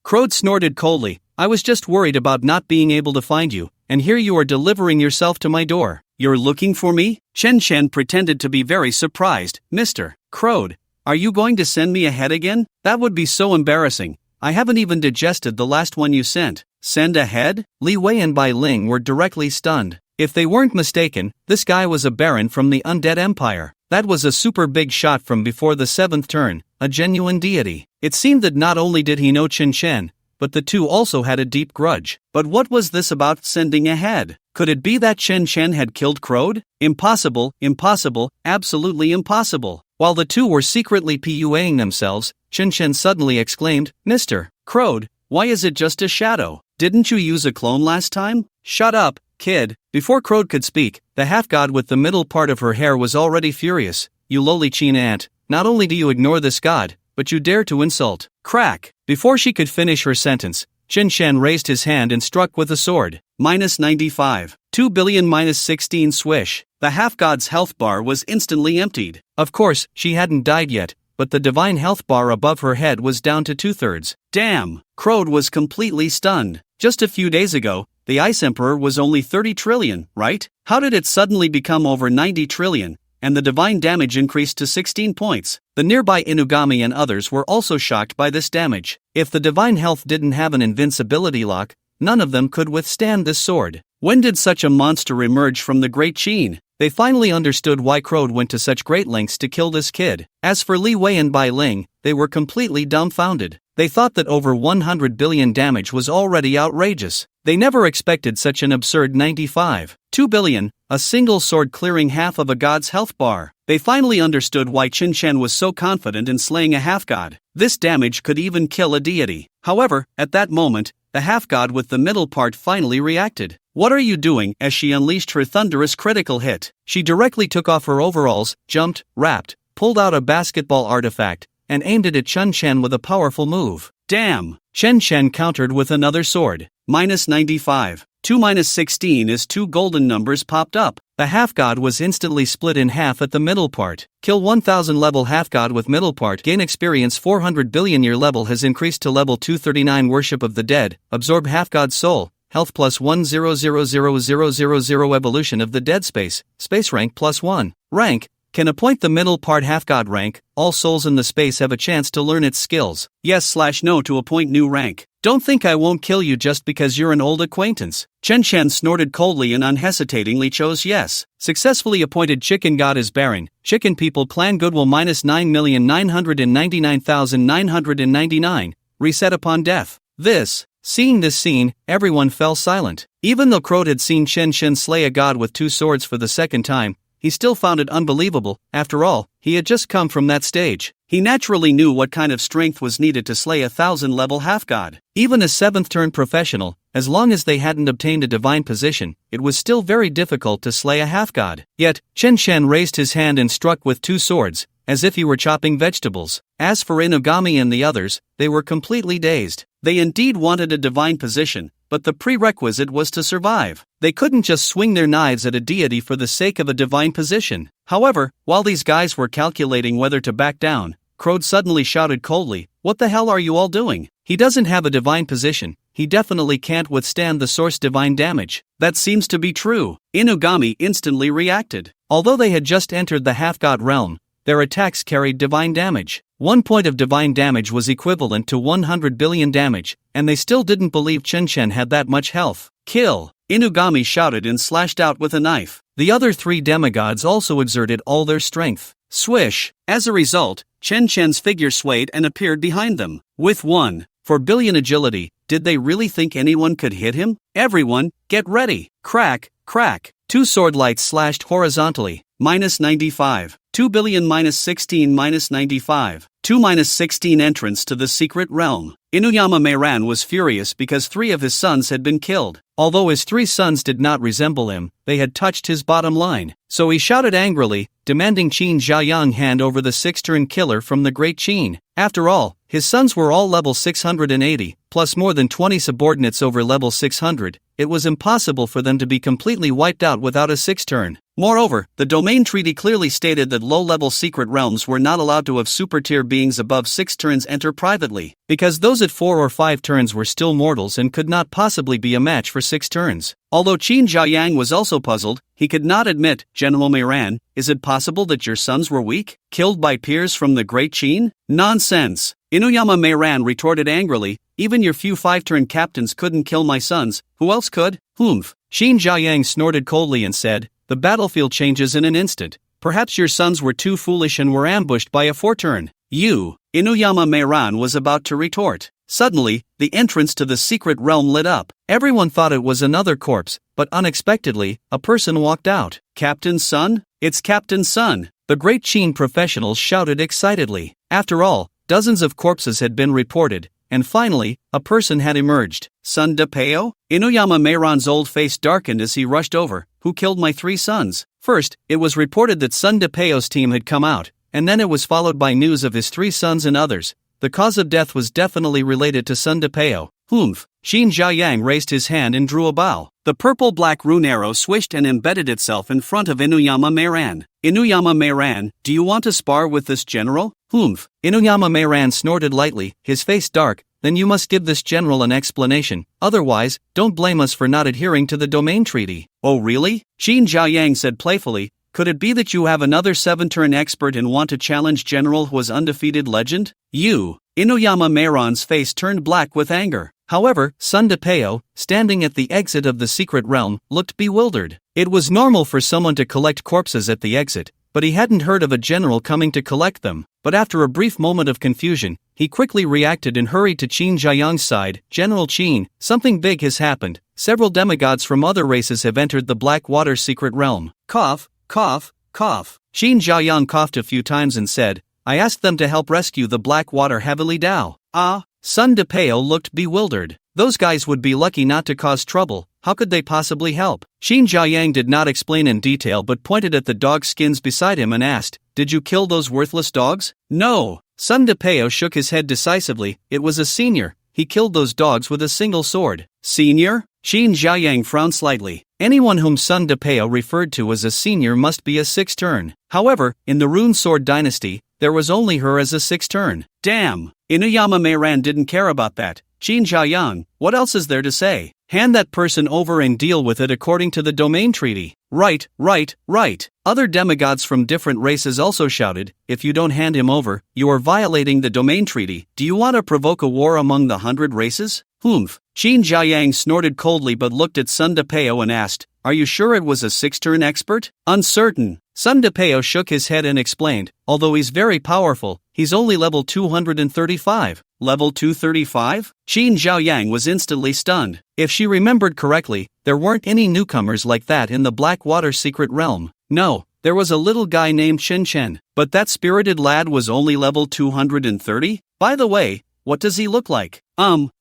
Crowed snorted coldly. I was just worried about not being able to find you, and here you are delivering yourself to my door. You're looking for me? Chen Chen pretended to be very surprised. Mr. Crowed, are you going to send me ahead again? That would be so embarrassing. I haven't even digested the last one you sent. Send ahead? Li Wei and Bai Ling were directly stunned. If they weren't mistaken, this guy was a baron from the Undead Empire. That was a super big shot from before the 7th turn, a genuine deity. It seemed that not only did he know Chen Shen, but the two also had a deep grudge. But what was this about sending ahead? Could it be that Chen Shen had killed Crode? Impossible, impossible, absolutely impossible. While the two were secretly PUAing themselves, Chen Shen suddenly exclaimed, "Mr. Crode, why is it just a shadow? Didn't you use a clone last time?" "Shut up, kid." Before Crode could speak, the half-god with the middle part of her hair was already furious. "You lowly China ant, not only do you ignore this god, but you dare to insult." Crack! Before she could finish her sentence, Chen Shen raised his hand and struck with a sword. -95. 2 billion -16 swish. The half-god's health bar was instantly emptied. Of course, she hadn't died yet, but the divine health bar above her head was down to 2/3. Damn! Crode was completely stunned. Just a few days ago, the Ice Emperor was only 30 trillion, right? How did it suddenly become over 90 trillion, and the divine damage increased to 16 points? The nearby Inugami and others were also shocked by this damage. If the divine health didn't have an invincibility lock, none of them could withstand this sword. When did such a monster emerge from the Great Qin? They finally understood why Crode went to such great lengths to kill this kid. As for Li Wei and Bai Ling, they were completely dumbfounded. They thought that over 100 billion damage was already outrageous. They never expected such an absurd 95. 2 billion, a single sword clearing half of a god's health bar. They finally understood why Chen Shen was so confident in slaying a half-god. This damage could even kill a deity. However, at that moment, the half-god with the middle part finally reacted. "What are you doing?" As she unleashed her thunderous critical hit, she directly took off her overalls, jumped, rapped, pulled out a basketball artifact, and aimed it at Chen Shen with a powerful move. Damn! Chen Shen countered with another sword. -95. 2 -16 as two golden numbers popped up. The half-god was instantly split in half at the middle part. Kill 1000 level half-god with middle part. Gain experience 400 billion. Your level has increased to level 239. Worship of the dead. Absorb half-god's soul. Health plus 1000000 evolution of the dead space. Space rank plus 1. Rank. Can appoint the middle part half-god rank. All souls in the space have a chance to learn its skills. Yes/no to appoint new rank. Don't think I won't kill you just because you're an old acquaintance. Chen Shen snorted coldly and unhesitatingly chose yes. Successfully appointed Chicken God as Baron. Chicken people plan goodwill -9,999,999. Reset upon death. Seeing this scene, everyone fell silent. Even though Crode had seen Chen Shen slay a god with 2 swords for the second time, he still found it unbelievable. After all, he had just come from that stage. He naturally knew what kind of strength was needed to slay a 1000-level half-god. Even a 7th-turn professional, as long as they hadn't obtained a divine position, it was still very difficult to slay a half-god. Yet, Chen Shen raised his hand and struck with 2 swords, as if he were chopping vegetables. As for Inugami and the others, they were completely dazed. They indeed wanted a divine position, but the prerequisite was to survive. They couldn't just swing their knives at a deity for the sake of a divine position. However, while these guys were calculating whether to back down, Crode suddenly shouted coldly, "What the hell are you all doing? He doesn't have a divine position. He definitely can't withstand the source divine damage." That seems to be true. Inugami instantly reacted. Although they had just entered the half-god realm, their attacks carried divine damage. 1 point of divine damage was equivalent to 100 billion damage, and they still didn't believe Chen Shen had that much health. "Kill!" Inugami shouted and slashed out with a knife. The other 3 demigods also exerted all their strength. Swish! As a result, Chen Shen's figure swayed and appeared behind them. With 1/4 billion agility, did they really think anyone could hit him? Everyone, get ready! Crack, crack! 2 sword lights slashed horizontally. -95. 2 billion -16 -95. 2 -16 entrance to the secret realm. Inuyama Meiran was furious because 3 of his sons had been killed. Although his 3 sons did not resemble him, they had touched his bottom line. So he shouted angrily, demanding Qin Xiaoyang hand over the 6th-turn killer from the Great Qin. After all, his sons were all level 680, plus more than 20 subordinates over level 600. It was impossible for them to be completely wiped out without a 6th-turn. Moreover, the domain treaty clearly stated that low-level secret realms were not allowed to have super-tier beings above 6 turns enter privately, because those at 4 or 5 turns were still mortals and could not possibly be a match for 6 turns. Although Qin Xiaoyang was also puzzled, he could not admit, "General Meiran, is it possible that your sons were weak? Killed by peers from the Great Qin? Nonsense!" Inuyama Meiran retorted angrily, Even your few 5-turn captains couldn't kill my sons, who else could? Humph. Xin Jiayang snorted coldly and said, the battlefield changes in an instant. Perhaps your sons were too foolish and were ambushed by a 4-turn. You, Inuyama Meiran was about to retort. Suddenly, the entrance to the secret realm lit up. Everyone thought it was another corpse, but unexpectedly, a person walked out. Captain Sun? It's Captain Sun! The great Qin professionals shouted excitedly. After all, dozens of corpses had been reported, and finally, a person had emerged. Sun DePeo? Inuyama Meiran's old face darkened as he rushed over. Who killed my 3 sons? First, it was reported that Sun DePeo's team had come out, and then it was followed by news of his 3 sons and others. The cause of death was definitely related to Sun DePeo. Humph. Xin Jiayang raised his hand and drew a bow. The purple-black rune arrow swished and embedded itself in front of Inuyama Meiran. Inuyama Meiran, do you want to spar with this general? Humph. Inuyama Meiran snorted lightly, his face dark. Then you must give this general an explanation, otherwise, don't blame us for not adhering to the domain treaty. Oh really? Xin Jiayang said playfully, could it be that you have another 7-turn expert and want to challenge General Hua's undefeated legend? You! Inuyama Meiran's face turned black with anger. However, Sun DePeo, standing at the exit of the secret realm, looked bewildered. It was normal for someone to collect corpses at the exit, but he hadn't heard of a general coming to collect them. But after a brief moment of confusion, he quickly reacted and hurried to Qin Jiayang's side. General Qin, something big has happened. Several demigods from other races have entered the Black Water secret realm. Cough, cough, cough. Qin Jiayang coughed a few times and said, I asked them to help rescue the Black Water Heavily Dao. Ah? Sun DePeo looked bewildered. Those guys would be lucky not to cause trouble. How could they possibly help? Xin Jiayang did not explain in detail but pointed at the dog skins beside him and asked, did you kill those worthless dogs? No. Sun DePeo shook his head decisively. It was a senior. He killed those dogs with a single sword. Senior? Xin Jiayang frowned slightly. Anyone whom Sun DePeo referred to as a senior must be a 6-turn. However, in the Rune Sword Dynasty, there was only her as a 6-turn. Damn! Inuyama Meiran didn't care about that. Xin Jiayang, what else is there to say? Hand that person over and deal with it according to the domain treaty. Right, right, right. Other demigods from different races also shouted, if you don't hand him over, you are violating the domain treaty. Do you want to provoke a war among the 100 races? Humph. Xin Jiayang snorted coldly but looked at Sun DePeo and asked, are you sure it was a 6-turn expert? Uncertain. Sun DePeo shook his head and explained, although he's very powerful, he's only level 235. Level 235? Xin Jiayang was instantly stunned. If she remembered correctly, there weren't any newcomers like that in the Black Water secret realm. No, there was a little guy named Chen Chen, but that spirited lad was only level 230? By the way, what does he look like?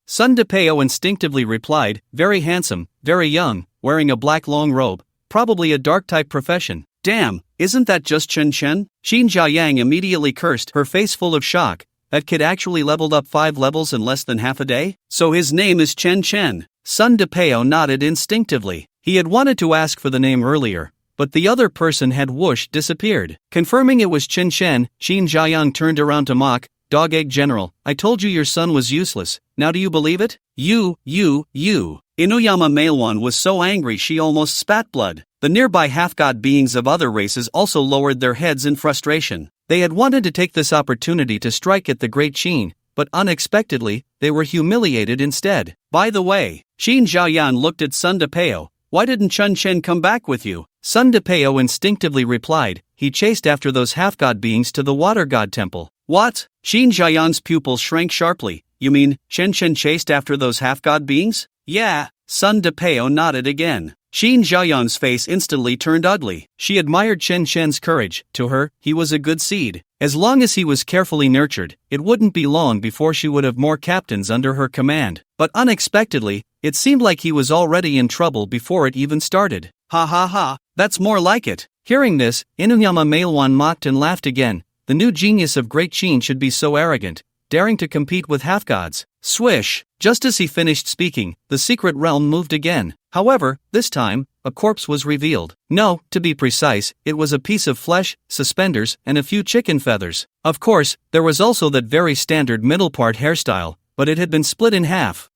Sun DePeo instinctively replied, very handsome, very young, wearing a black long robe, probably a dark-type profession. Damn, isn't that just Chen Chen? Xin Jiayang immediately cursed, her face full of shock. That kid actually leveled up 5 levels in less than half a day? So his name is Chen Chen. Sun DePeo nodded instinctively. He had wanted to ask for the name earlier, but the other person had whoosh disappeared. Confirming it was Chen Chen, Xin Jiayang turned around to mock, Dog Egg General, I told you your son was useless, now do you believe it? You. Inuyama Meiran was so angry she almost spat blood. The nearby half-god beings of other races also lowered their heads in frustration. They had wanted to take this opportunity to strike at the Great Qin, but unexpectedly, they were humiliated instead. By the way, Xin Jiayang looked at Sun DePeo. Why didn't Chen Chen come back with you? Sun DePeo instinctively replied, he chased after those half-god beings to the water god temple. What? Xin Jiayang's pupil shrank sharply. You mean, Chen Chen chased after those half-god beings? Yeah. Sun DePeo nodded again. Xin Jiayang's face instantly turned ugly. She admired Chen Chen's courage. To her, he was a good seed. As long as he was carefully nurtured, it wouldn't be long before she would have more captains under her command. But unexpectedly, it seemed like he was already in trouble before it even started. Ha ha ha, that's more like it. Hearing this, Inuyama Meiran mocked and laughed again. The new genius of Great Qin should be so arrogant, daring to compete with half-gods. Swish! Just as he finished speaking, the secret realm moved again. However, this time, a corpse was revealed. No, to be precise, it was a piece of flesh, suspenders, and a few chicken feathers. Of course, there was also that very standard middle part hairstyle, but it had been split in half.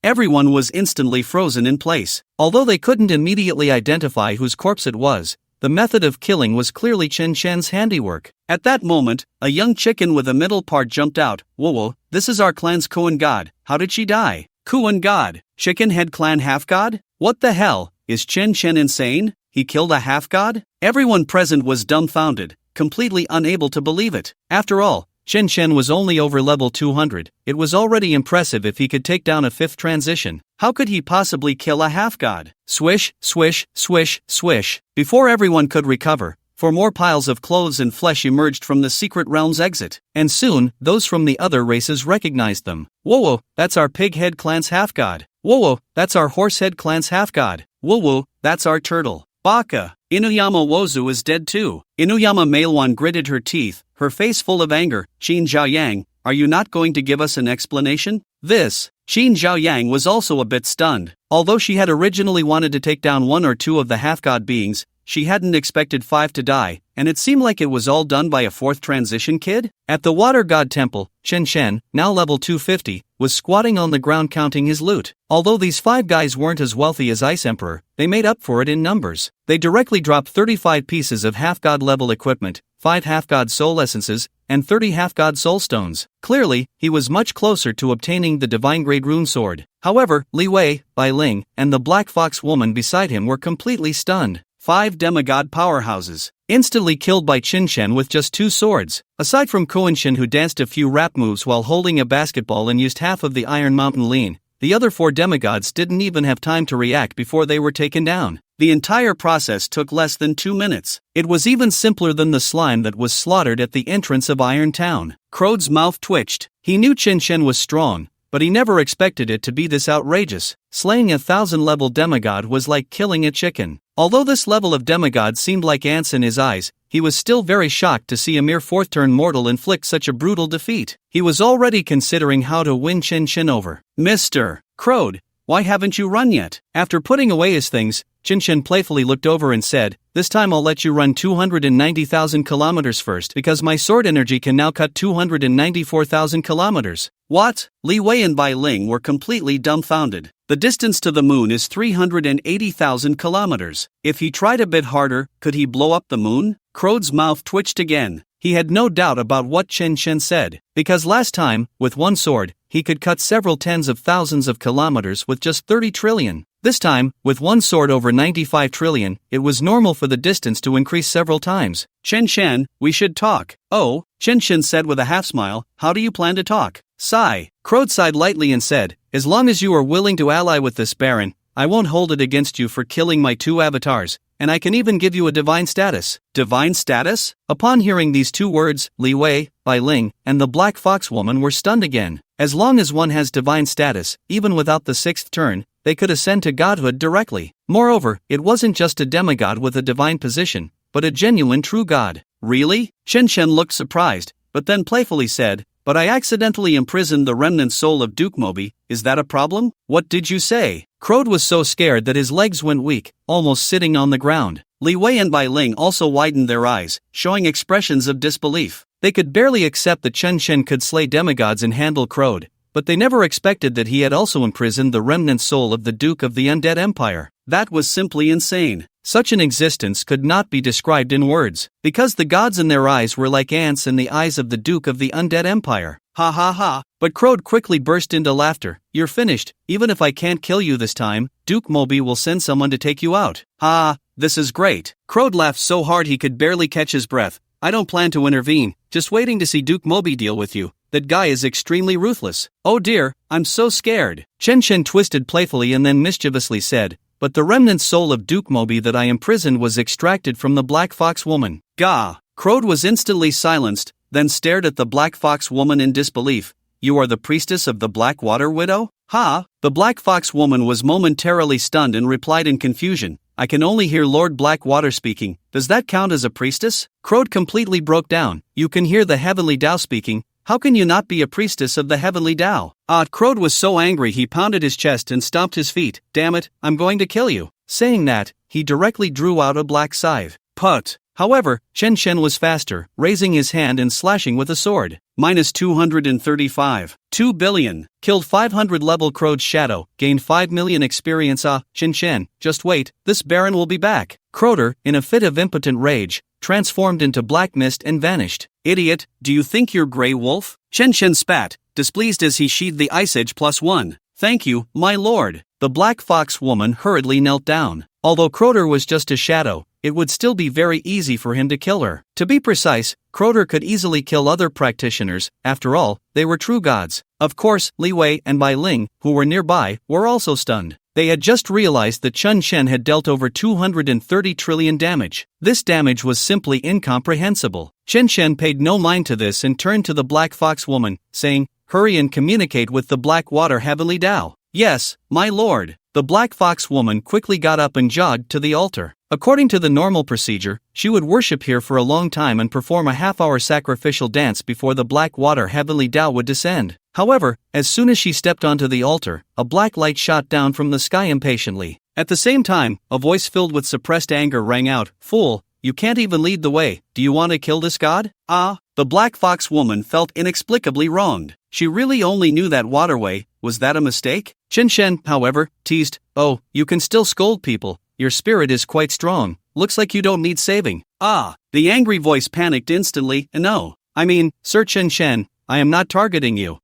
Everyone was instantly frozen in place. Although they couldn't immediately identify whose corpse it was, the method of killing was clearly Chen Shen's handiwork. At that moment, a young chicken with a middle part jumped out. Whoa, this is our clan's Kuan god. How did she die? Kuan god? Chicken head clan half god? What the hell? Is Chen Shen insane? He killed a half god? Everyone present was dumbfounded, completely unable to believe it. After all, Chen Shen was only over level 200, it was already impressive if he could take down a 5th transition. How could he possibly kill a half-god? Swish, swish, swish, swish. Before everyone could recover, 4 more piles of clothes and flesh emerged from the secret realm's exit, and soon, those from the other races recognized them. Whoa, that's our pig-head clan's half-god. Whoa, that's our horse-head clan's half-god. Whoa, that's our turtle. Baka. Inuyama Wozu is dead too. Inuyama Mailwan gritted her teeth, her face full of anger. Xin Zhaoyang, are you not going to give us an explanation? Xin Zhaoyang was also a bit stunned. Although she had originally wanted to take down 1 or 2 of the half-god beings, she hadn't expected 5 to die, and it seemed like it was all done by a 4th transition kid? At the Water God Temple, Chen Shen, now level 250, was squatting on the ground counting his loot. Although these 5 guys weren't as wealthy as Ice Emperor, they made up for it in numbers. They directly dropped 35 pieces of half-god level equipment, 5 half-god soul essences, and 30 half-god soul stones. Clearly, he was much closer to obtaining the divine grade rune sword. However, Li Wei, Bai Ling, and the Black Fox woman beside him were completely stunned. 5 demigod powerhouses, instantly killed by Chen Shen with just 2 swords. Aside from Kuan Shen, who danced a few rap moves while holding a basketball and used half of the Iron Mountain lean, the other 4 demigods didn't even have time to react before they were taken down. The entire process took less than 2 minutes. It was even simpler than the slime that was slaughtered at the entrance of Iron Town. Crode's mouth twitched. He knew Chen Shen was strong, but he never expected it to be this outrageous. Slaying a 1000-level demigod was like killing a chicken. Although this level of demigod seemed like ants in his eyes, he was still very shocked to see a mere 4th-turn mortal inflict such a brutal defeat. He was already considering how to win Chen Shen over. Mr. Crode, why haven't you run yet? After putting away his things, Chen Shen playfully looked over and said, this time I'll let you run 290,000 kilometers first because my sword energy can now cut 294,000 kilometers. What? Li Wei and Bai Ling were completely dumbfounded. The distance to the moon is 380,000 kilometers. If he tried a bit harder, could he blow up the moon? Crode's mouth twitched again. He had no doubt about what Chen Shen said, because last time, with 1 sword, he could cut several tens of thousands of kilometers with just 30 trillion. This time, with 1 sword over 95 trillion, it was normal for the distance to increase several times. Chen Shen, we should talk. Oh, Chen Shen said with a half-smile, how do you plan to talk? Sigh. Crode sighed lightly and said, as long as you are willing to ally with this Baron, I won't hold it against you for killing my 2 avatars, and I can even give you a divine status. Divine status? Upon hearing these 2 words, Li Wei, Bai Ling, and the Black Fox woman were stunned again. As long as one has divine status, even without the 6th turn, they could ascend to godhood directly. Moreover, it wasn't just a demigod with a divine position, but a genuine true god. Really? Chen Shen looked surprised, but then playfully said, but I accidentally imprisoned the remnant soul of Duke Mobi, is that a problem? What did you say? Crode was so scared that his legs went weak, almost sitting on the ground. Li Wei and Bai Ling also widened their eyes, showing expressions of disbelief. They could barely accept that Chen Shen could slay demigods and handle Crode, but they never expected that he had also imprisoned the remnant soul of the Duke of the Undead Empire. That was simply insane. Such an existence could not be described in words, because the gods in their eyes were like ants in the eyes of the Duke of the Undead Empire. Ha ha ha, but Crode quickly burst into laughter. You're finished, even if I can't kill you this time, Duke Mobi will send someone to take you out. Ha, this is great. Crode laughed so hard he could barely catch his breath. I don't plan to intervene, just waiting to see Duke Mobi deal with you. That guy is extremely ruthless. Oh dear, I'm so scared. Chen Shen twisted playfully and then mischievously said, but the remnant soul of Duke Mobi that I imprisoned was extracted from the Black Fox woman. Gah! Crode was instantly silenced, then stared at the Black Fox woman in disbelief. You are the priestess of the Black Water Widow? Ha! The Black Fox woman was momentarily stunned and replied in confusion. I can only hear Lord Blackwater speaking. Does that count as a priestess? Crode completely broke down. You can hear the Heavenly Tao speaking. How can you not be a priestess of the Heavenly Tao? Crode was so angry he pounded his chest and stomped his feet. Damn it, I'm going to kill you. Saying that, he directly drew out a black scythe. Put. However, Chen Shen was faster, raising his hand and slashing with a sword. Minus 235. 2 billion. Killed 500 level Crode's shadow, gained 5 million experience. Chen Shen, just wait, this Baron will be back. Crowder, in a fit of impotent rage, transformed into black mist and vanished. Idiot, do you think you're Grey Wolf? Chen Chen spat, displeased as he sheathed the Ice Edge +1. Thank you, my lord. The Black Fox woman hurriedly knelt down. Although Crowder was just a shadow, it would still be very easy for him to kill her. To be precise, Crowder could easily kill other practitioners, after all, they were true gods. Of course, Li Wei and Bai Ling, who were nearby, were also stunned. They had just realized that Chen Chen had dealt over 230 trillion damage. This damage was simply incomprehensible. Chen Chen paid no mind to this and turned to the Black Fox woman, saying, "Hurry and communicate with the Black Water Heavenly Tao." "Yes, my lord." The Black Fox woman quickly got up and jogged to the altar. According to the normal procedure, she would worship here for a long time and perform a half-hour sacrificial dance before the Black Water Heavenly Tao would descend. However, as soon as she stepped onto the altar, a black light shot down from the sky impatiently. At the same time, a voice filled with suppressed anger rang out, "Fool, you can't even lead the way, do you want to kill this god?" The Black Fox woman felt inexplicably wronged. She really only knew that waterway. Was that a mistake? Chen Chen, however, teased, "Oh, you can still scold people. Your spirit is quite strong. Looks like you don't need saving." The angry voice panicked instantly. "No. I mean, Sir Chen Chen, I am not targeting you."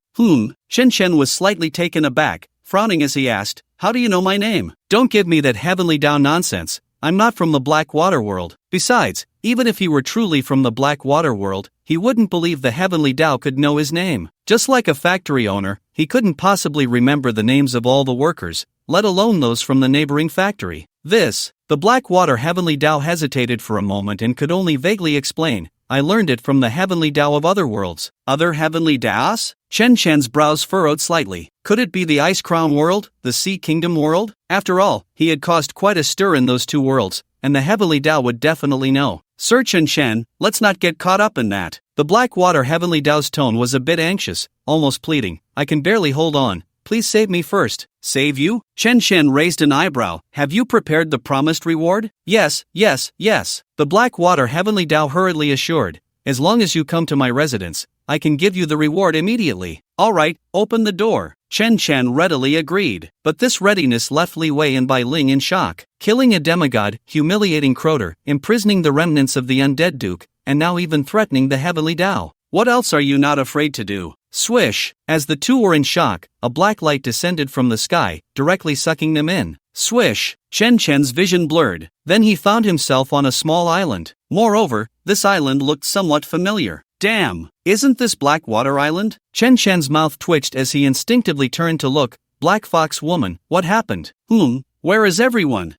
Chen Chen was slightly taken aback, frowning as he asked, "How do you know my name?" "Don't give me that Heavenly Tao nonsense. I'm not from the Black Water World. Besides, even if he were truly from the Black Water World, he wouldn't believe the Heavenly Tao could know his name. Just like a factory owner, he couldn't possibly remember the names of all the workers, let alone those from the neighboring factory." The Black Water Heavenly Tao hesitated for a moment and could only vaguely explain, "I learned it from the Heavenly Tao of other worlds." Other Heavenly Taos? Chen Chen's brows furrowed slightly. Could it be the Ice Crown world, the Sea Kingdom world? After all, he had caused quite a stir in those two worlds, and the Heavenly Tao would definitely know. "Sir Chen Chen, let's not get caught up in that." The Black Water Heavenly Tao's tone was a bit anxious, almost pleading. "I can barely hold on. Please save me first." "Save you?" Chen Chen raised an eyebrow. "Have you prepared the promised reward?" Yes. The Black Water Heavenly Tao hurriedly assured. "As long as you come to my residence, I can give you the reward immediately." "All right, open the door." Chen Chen readily agreed. But this readiness left Li Wei and Bai Ling in shock. Killing a demigod, humiliating Crowder, imprisoning the remnants of the undead duke, and now even threatening the Heavenly Tao. What else are you not afraid to do? Swish! As the two were in shock, a black light descended from the sky, directly sucking them in. Swish! Chen Chen's vision blurred. Then he found himself on a small island. Moreover, this island looked somewhat familiar. Damn! Isn't this Blackwater Island? Chen Chen's mouth twitched as he instinctively turned to look. Black Fox woman, what happened? Where is everyone?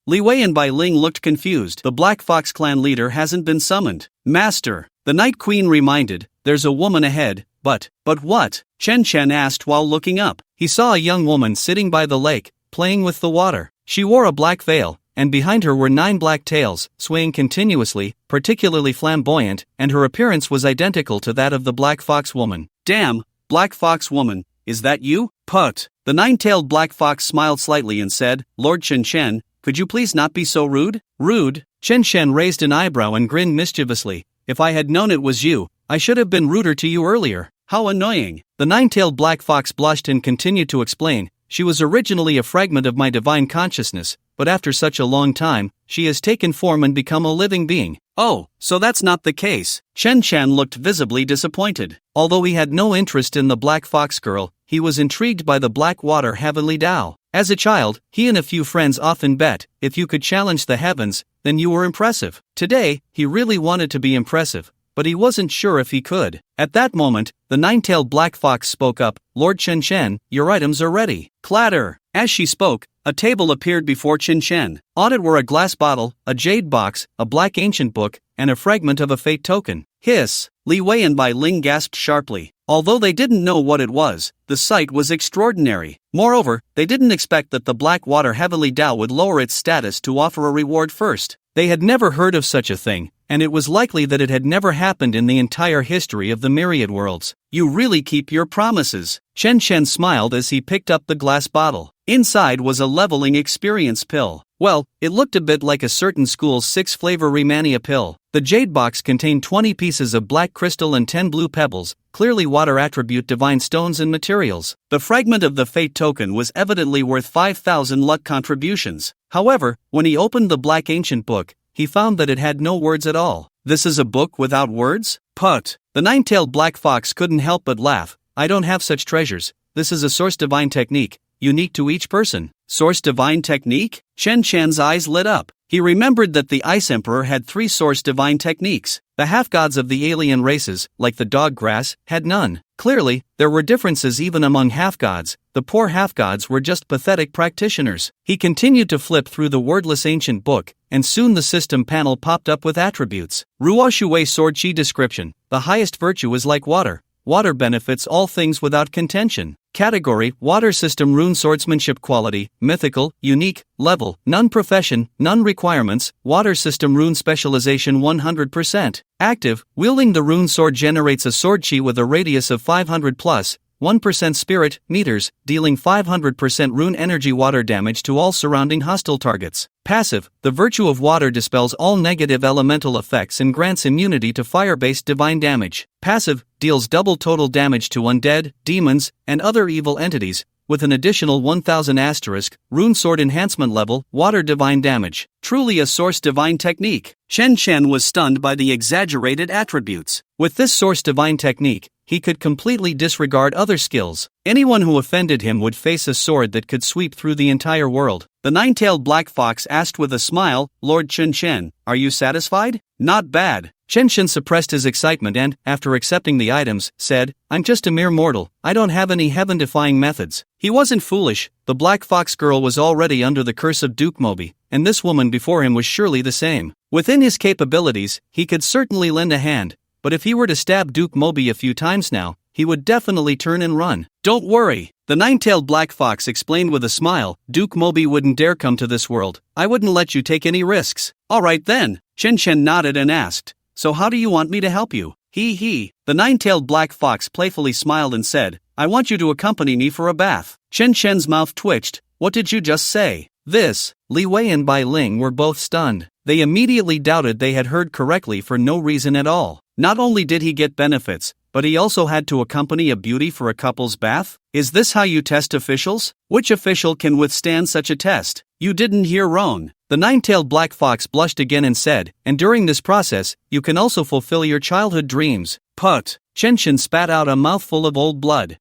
Li Wei and Bai Ling looked confused. The Black Fox clan leader hasn't been summoned. Master, the Night Queen reminded, there's a woman ahead. But what? Chen Chen asked while looking up. He saw a young woman sitting by the lake, playing with the water. She wore a black veil, and behind her were 9 black tails, swaying continuously, particularly flamboyant, and her appearance was identical to that of the Black Fox woman. Damn, Black Fox woman, is that you? Put. The 9-tailed Black Fox smiled slightly and said, Lord Chen Chen, could you please not be so rude? Rude? Chen Chen raised an eyebrow and grinned mischievously. If I had known it was you, I should have been ruder to you earlier. How annoying. The 9-tailed Black Fox blushed and continued to explain. She was originally a fragment of my divine consciousness, but after such a long time, she has taken form and become a living being. Oh, so that's not the case. Chen Chen looked visibly disappointed. Although he had no interest in the Black Fox girl, he was intrigued by the Blackwater Heavenly Tao. As a child, he and a few friends often bet, if you could challenge the heavens, then you were impressive. Today, he really wanted to be impressive, but he wasn't sure if he could. At that moment, the 9-tailed Black Fox spoke up, Lord Chen Chen, your items are ready. Clatter! As she spoke, a table appeared before Chen Chen. On it were a glass bottle, a jade box, a black ancient book, and a fragment of a fate token. Hiss! Li Wei and Bai Ling gasped sharply. Although they didn't know what it was, the sight was extraordinary. Moreover, they didn't expect that the Blackwater Heavenly Tao would lower its status to offer a reward first. They had never heard of such a thing, and it was likely that it had never happened in the entire history of the myriad worlds. You really keep your promises. Chen Chen smiled as he picked up the glass bottle. Inside was a leveling experience pill. Well, it looked a bit like a certain school's 6-flavor Remania pill. The jade box contained 20 pieces of black crystal and 10 blue pebbles, clearly water attribute divine stones and materials. The fragment of the fate token was evidently worth 5,000 luck contributions. However, when he opened the black ancient book, he found that it had no words at all. This is a book without words? Put. The nine-tailed black fox couldn't help but laugh. I don't have such treasures. This is a source divine technique, unique to each person. Source divine technique? Chen Chen's eyes lit up. He remembered that the Ice Emperor had 3 source divine techniques. The half-gods of the alien races, like the dog grass, had none. Clearly, there were differences even among half-gods. The poor half-gods were just pathetic practitioners. He continued to flip through the wordless ancient book, and soon the system panel popped up with attributes. Ruoshui Sword Chi description. The highest virtue is like water. Water benefits all things without contention. Category: Water system rune swordsmanship quality, mythical, unique, level, none profession, none requirements, water system rune specialization 100%. Active: wielding the rune sword generates a sword chi with a radius of 500 plus, 1% spirit, meters, dealing 500% rune energy water damage to all surrounding hostile targets. Passive: the virtue of water dispels all negative elemental effects and grants immunity to fire-based divine damage. Passive: deals double total damage to undead, demons, and other evil entities, with an additional 1000 asterisk, rune sword enhancement level, water divine damage. Truly a source divine technique. Chen Chen was stunned by the exaggerated attributes. With this source divine technique, he could completely disregard other skills. Anyone who offended him would face a sword that could sweep through the entire world. The nine-tailed black fox asked with a smile, Lord Chen Chen, are you satisfied? Not bad. Chen Chen suppressed his excitement and, after accepting the items, said, I'm just a mere mortal, I don't have any heaven-defying methods. He wasn't foolish. The black fox girl was already under the curse of Duke Moby, and this woman before him was surely the same. Within his capabilities, he could certainly lend a hand, but if he were to stab Duke Moby a few times now, he would definitely turn and run. Don't worry, the nine-tailed black fox explained with a smile, Duke Moby wouldn't dare come to this world. I wouldn't let you take any risks. Alright then, Chen Chen nodded and asked, so how do you want me to help you? He. The nine-tailed black fox playfully smiled and said, I want you to accompany me for a bath. Chen Chen's mouth twitched. What did you just say? This. Li Wei and Bai Ling were both stunned. They immediately doubted they had heard correctly for no reason at all. Not only did he get benefits, but he also had to accompany a beauty for a couple's bath? Is this how you test officials? Which official can withstand such a test? You didn't hear wrong. The nine-tailed black fox blushed again and said, and during this process, you can also fulfill your childhood dreams. Put. Chen Chen spat out a mouthful of old blood.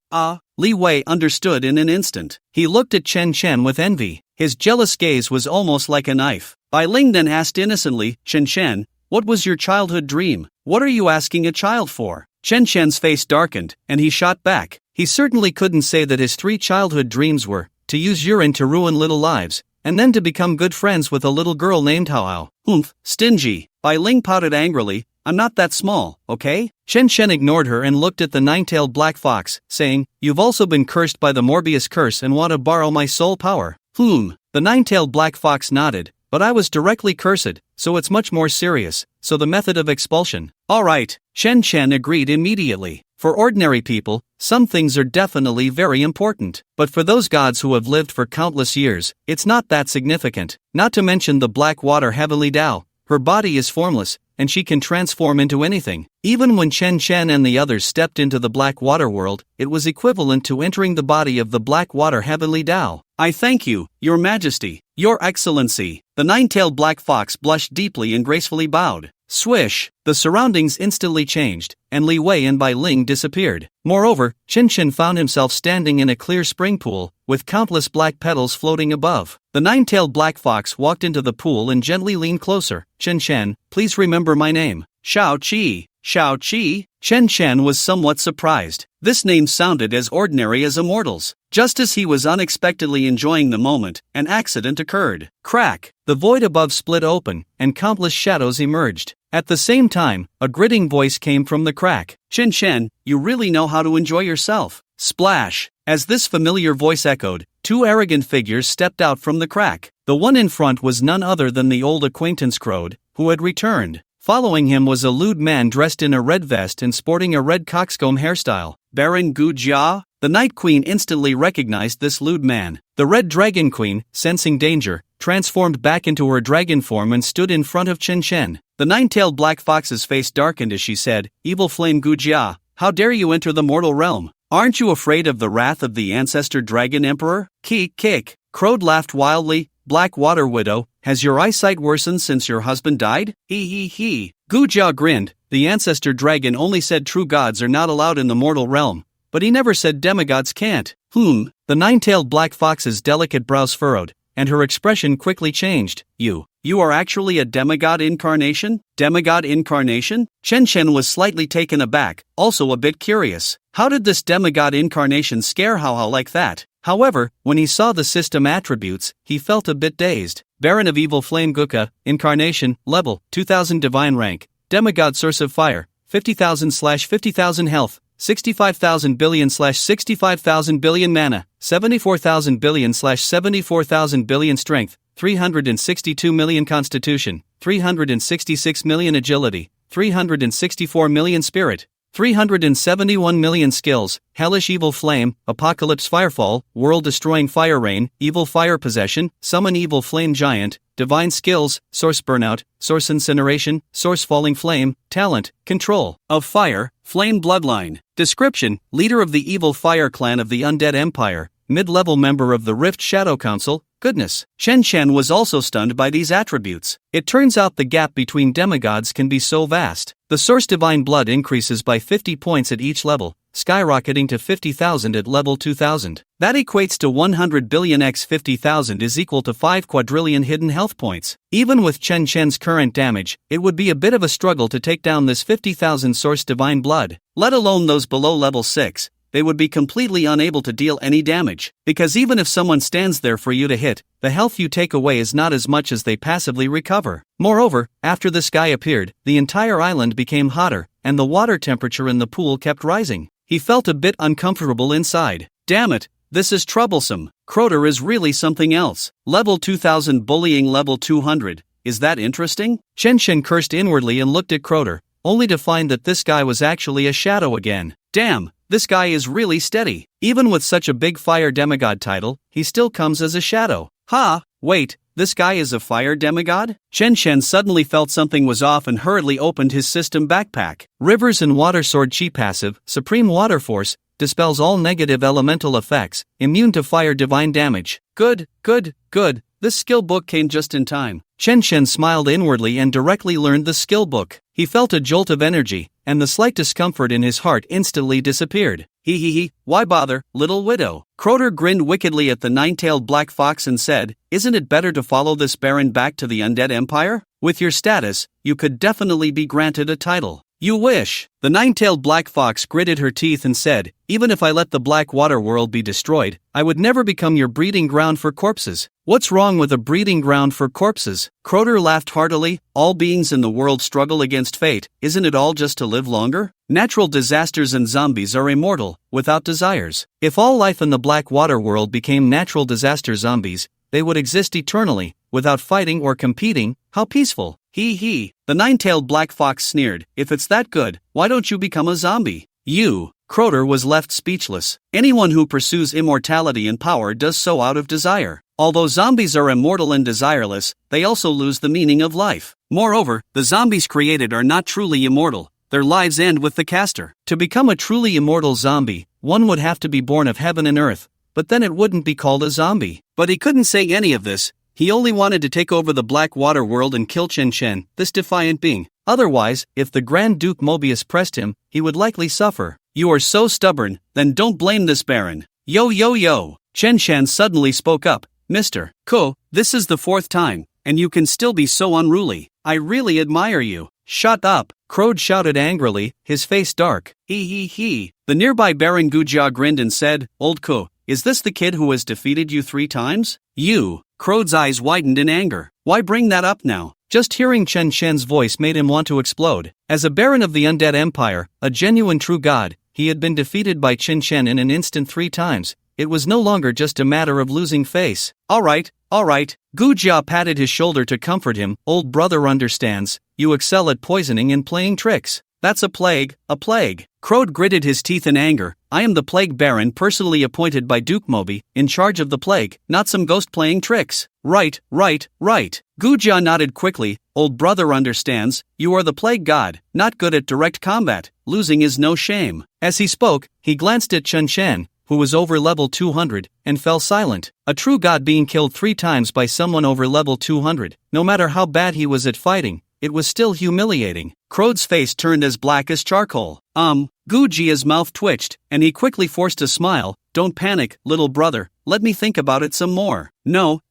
Li Wei understood in an instant. He looked at Chen Chen with envy. His jealous gaze was almost like a knife. Bai Ling then asked innocently, Chen Chen, what was your childhood dream? What are you asking a child for? Chen Chen's face darkened, and he shot back. He certainly couldn't say that his 3 childhood dreams were, to use urine to ruin little lives, and then to become good friends with a little girl named Hao Hao. Humph, stingy. Bai Ling pouted angrily, I'm not that small, okay? Chen Chen ignored her and looked at the nine-tailed black fox, saying, you've also been cursed by the Morbius curse and want to borrow my soul power. The nine-tailed black fox nodded, but I was directly cursed, so it's much more serious, so the method of expulsion. Alright, Chen Chen agreed immediately. For ordinary people, some things are definitely very important, but for those gods who have lived for countless years, it's not that significant. Not to mention the black water heavenly Tao. Her body is formless, and she can transform into anything. Even when Chen Chen and the others stepped into the black water world, it was equivalent to entering the body of the black water heavenly Tao. I thank you, Your Majesty, Your Excellency. The nine-tailed black fox blushed deeply and gracefully bowed. Swish! The surroundings instantly changed, and Li Wei and Bai Ling disappeared. Moreover, Chen Chen found himself standing in a clear spring pool, with countless black petals floating above. The nine-tailed black fox walked into the pool and gently leaned closer. Chen Chen, please remember my name. Shao Qi. Shao Qi? Chen Chen was somewhat surprised. This name sounded as ordinary as a mortal's. Just as he was unexpectedly enjoying the moment, an accident occurred. Crack! The void above split open, and countless shadows emerged. At the same time, a gritting voice came from the crack. Chen Chen, you really know how to enjoy yourself. Splash! As this familiar voice echoed, 2 arrogant figures stepped out from the crack. The one in front was none other than the old acquaintance Crowd, who had returned. Following him was a lewd man dressed in a red vest and sporting a red coxcomb hairstyle. Baron Gu Jia? The Night Queen instantly recognized this lewd man. The Red Dragon Queen, sensing danger, transformed back into her dragon form and stood in front of Chen Chen. The nine-tailed black fox's face darkened as she said, Evil Flame Gu Jia, how dare you enter the mortal realm? Aren't you afraid of the wrath of the ancestor dragon emperor? Kick. Crowd laughed wildly. Black Water Widow, has your eyesight worsened since your husband died? He. Gujia grinned. The ancestor dragon only said true gods are not allowed in the mortal realm, but he never said demigods can't. The nine-tailed black fox's delicate brows furrowed, and her expression quickly changed. You are actually a demigod incarnation? Demigod incarnation? Chen Chen was slightly taken aback, also a bit curious. How did this demigod incarnation scare Hao like that? However, when he saw the system attributes, he felt a bit dazed. Baron of Evil Flame Guka, Incarnation, Level, 2000 Divine Rank, Demigod Source of Fire, 50,000/50,000 Health, 65,000 billion/65,000 billion Mana, 74,000 billion/74,000 billion Strength, 362 million Constitution, 366 million Agility, 364 million Spirit, 371 million Skills, Hellish Evil Flame, Apocalypse Firefall, World-Destroying Fire Rain, Evil Fire Possession, Summon Evil Flame Giant, Divine Skills, Source Burnout, Source Incineration, Source Falling Flame, Talent, Control of Fire, Flame Bloodline. Description: Leader of the Evil Fire Clan of the Undead Empire, mid-level member of the Rift Shadow Council. Goodness. Chen Chen was also stunned by these attributes. It turns out the gap between demigods can be so vast. The Source Divine Blood increases by 50 points at each level, skyrocketing to 50,000 at level 2000. That equates to 100 billion x 50,000 is equal to 5 quadrillion hidden health points. Even with Chen Chen's current damage, it would be a bit of a struggle to take down this 50,000 Source Divine Blood. Let alone those below level 6. They would be completely unable to deal any damage, because even if someone stands there for you to hit, the health you take away is not as much as they passively recover. Moreover, after this guy appeared, the entire island became hotter, and the water temperature in the pool kept rising. He felt a bit uncomfortable inside. Damn it, this is troublesome. Crowder is really something else. Level 2000 bullying level 200, is that interesting? Chen Chen cursed inwardly and looked at Crowder, only to find that this guy was actually a shadow again. Damn. This guy is really steady. Even with such a big fire demigod title, he still comes as a shadow. Wait, this guy is a fire demigod? Chen Chen suddenly felt something was off and hurriedly opened his system backpack. Rivers and Water Sword Chi passive, Supreme Water Force, dispels all negative elemental effects, immune to fire divine damage. Good. This skill book came just in time. Chen Chen smiled inwardly and directly learned the skill book. He felt a jolt of energy, and the slight discomfort in his heart instantly disappeared. Why bother, little widow? Crowder grinned wickedly at the nine-tailed black fox and said, isn't it better to follow this baron back to the Undead Empire? With your status, you could definitely be granted a title. You wish. The nine-tailed black fox gritted her teeth and said, even if I let the black water world be destroyed, I would never become your breeding ground for corpses. What's wrong with a breeding ground for corpses? Crowder laughed heartily. All beings in the world struggle against fate, isn't it all just to live longer? Natural disasters and zombies are immortal, without desires. If all life in the black water world became natural disaster zombies, they would exist eternally, without fighting or competing. How peaceful. The nine-tailed black fox sneered, if it's that good, why don't you become a zombie? Crowder was left speechless. Anyone who pursues immortality and power does so out of desire. Although zombies are immortal and desireless, they also lose the meaning of life. Moreover, the zombies created are not truly immortal. Their lives end with the caster. To become a truly immortal zombie, one would have to be born of heaven and earth, but then it wouldn't be called a zombie. But he couldn't say any of this. He only wanted to take over the black water world and kill Chen Chen, this defiant being. Otherwise, if the Grand Duke Mobius pressed him, he would likely suffer. You are so stubborn, then don't blame this baron. Yo. Chen Chen suddenly spoke up. Mr. Ko, this is the 4th time, and you can still be so unruly. I really admire you. Shut up, Crowd shouted angrily, his face dark. The nearby Baron Gujia grinned and said, Old Ko, is this the kid who has defeated you 3 times? Crowd's eyes widened in anger. Why bring that up now? Just hearing Chen Chen's voice made him want to explode. As a baron of the Undead Empire, a genuine true god, he had been defeated by Chen Chen in an instant 3 times. It was no longer just a matter of losing face. Alright. Gujia patted his shoulder to comfort him. Old brother understands. You excel at poisoning and playing tricks. That's a plague. Crowd gritted his teeth in anger. I am the Plague Baron personally appointed by Duke Mobi, in charge of the plague, not some ghost playing tricks. Right. Gujia nodded quickly. Old brother understands. You are the plague god, not good at direct combat. Losing is no shame. As he spoke, he glanced at Chen Chen, who was over level 200, and fell silent. A true god being killed 3 times by someone over level 200, no matter how bad he was at fighting, it was still humiliating. Crode's face turned as black as charcoal. Gujia's mouth twitched, and he quickly forced a smile. Don't panic, little brother, let me think about it some more. No.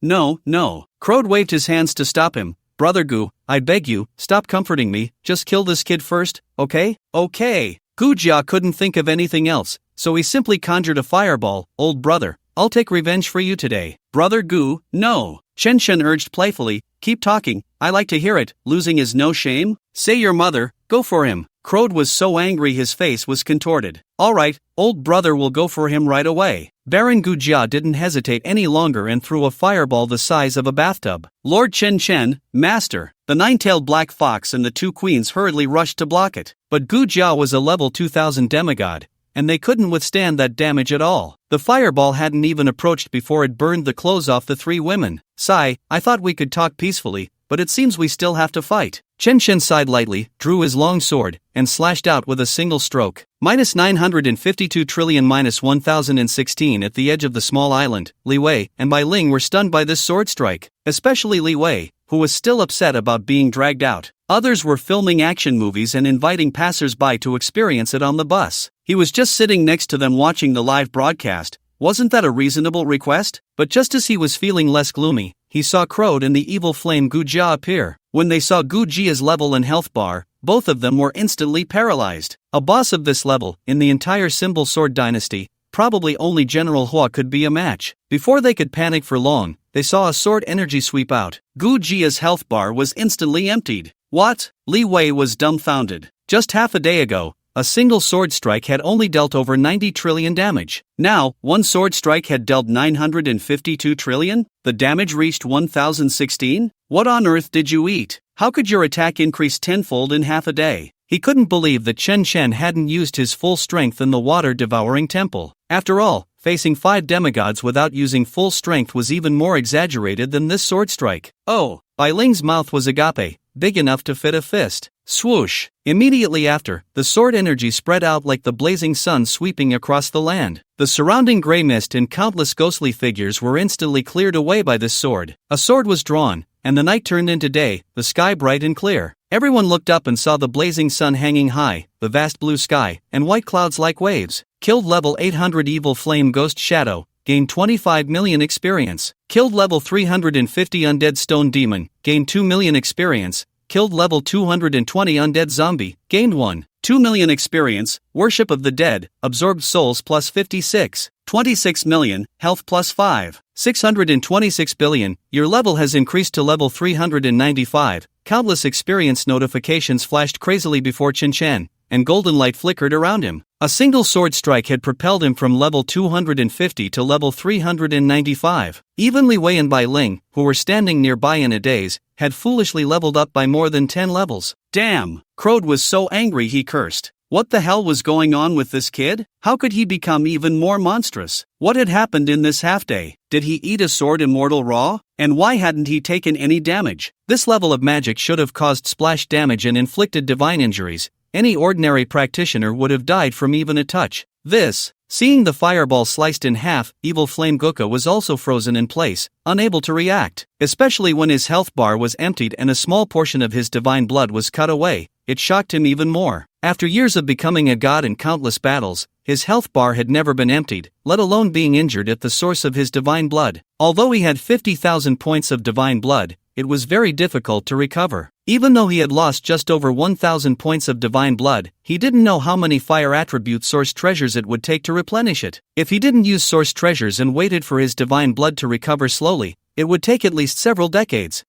Crode waved his hands to stop him. Brother Gu, I beg you, stop comforting me, just kill this kid first, okay? Okay. Gujia couldn't think of anything else, so he simply conjured a fireball. Old brother, I'll take revenge for you today. Brother Gu, no. Chen urged playfully, keep talking, I like to hear it. Losing is no shame? Say your mother, go for him. Crode was so angry his face was contorted. Alright, old brother will go for him right away. Baron Gujia didn't hesitate any longer and threw a fireball the size of a bathtub. Lord Chen, master. The 9-tailed black fox and the 2 queens hurriedly rushed to block it. But Gujia was a level 2000 demigod, and they couldn't withstand that damage at all. The fireball hadn't even approached before it burned the clothes off the 3 women. Sigh, I thought we could talk peacefully, but it seems we still have to fight. Chen sighed lightly, drew his long sword, and slashed out with a single stroke. Minus 952 trillion minus 1016 at the edge of the small island. Li Wei and Bai Ling were stunned by this sword strike, especially Li Wei, who was still upset about being dragged out. Others were filming action movies and inviting passers-by to experience it on the bus. He was just sitting next to them watching the live broadcast. Wasn't that a reasonable request? But just as he was feeling less gloomy, he saw Crode and the evil flame Gujia appear. When they saw Gujia's level and health bar, both of them were instantly paralyzed. A boss of this level, in the entire Symbol Sword Dynasty, probably only General Hua could be a match. Before they could panic for long, they saw a sword energy sweep out. Gujia's health bar was instantly emptied. What? Li Wei was dumbfounded. Just half a day ago, a single sword strike had only dealt over 90 trillion damage. Now, one sword strike had dealt 952 trillion? The damage reached 1016? What on earth did you eat? How could your attack increase tenfold in half a day? He couldn't believe that Chen hadn't used his full strength in the water-devouring temple. After all, facing 5 demigods without using full strength was even more exaggerated than this sword strike. Oh, Bai Ling's mouth was agape, big enough to fit a fist. Swoosh! Immediately after, the sword energy spread out like the blazing sun sweeping across the land. The surrounding gray mist and countless ghostly figures were instantly cleared away by this sword. A sword was drawn, and the night turned into day, the sky bright and clear. Everyone looked up and saw the blazing sun hanging high, the vast blue sky, and white clouds like waves. Killed level 800 Evil Flame Ghost Shadow, gained 25 million experience. Killed level 350 Undead Stone Demon, gained 2 million experience. Killed level 220 Undead Zombie, gained 2 million experience. Worship of the Dead, absorbed souls plus 56. 26 million, health plus 5. 626 billion, your level has increased to level 395. Countless experience notifications flashed crazily before Chen, and golden light flickered around him. A single sword strike had propelled him from level 250 to level 395. Even Li Wei and Bai Ling, who were standing nearby in a daze, had foolishly leveled up by more than 10 levels. Damn! Crode was so angry he cursed. What the hell was going on with this kid? How could he become even more monstrous? What had happened in this half-day? Did he eat a sword immortal raw? And why hadn't he taken any damage? This level of magic should have caused splash damage and inflicted divine injuries. Any ordinary practitioner would have died from even a touch. Seeing the fireball sliced in half, Evil Flame Guka was also frozen in place, unable to react. Especially when his health bar was emptied and a small portion of his divine blood was cut away, it shocked him even more. After years of becoming a god in countless battles, his health bar had never been emptied, let alone being injured at the source of his divine blood. Although he had 50,000 points of divine blood, it was very difficult to recover. Even though he had lost just over 1,000 points of divine blood, he didn't know how many fire attribute source treasures it would take to replenish it. If he didn't use source treasures and waited for his divine blood to recover slowly, it would take at least several decades.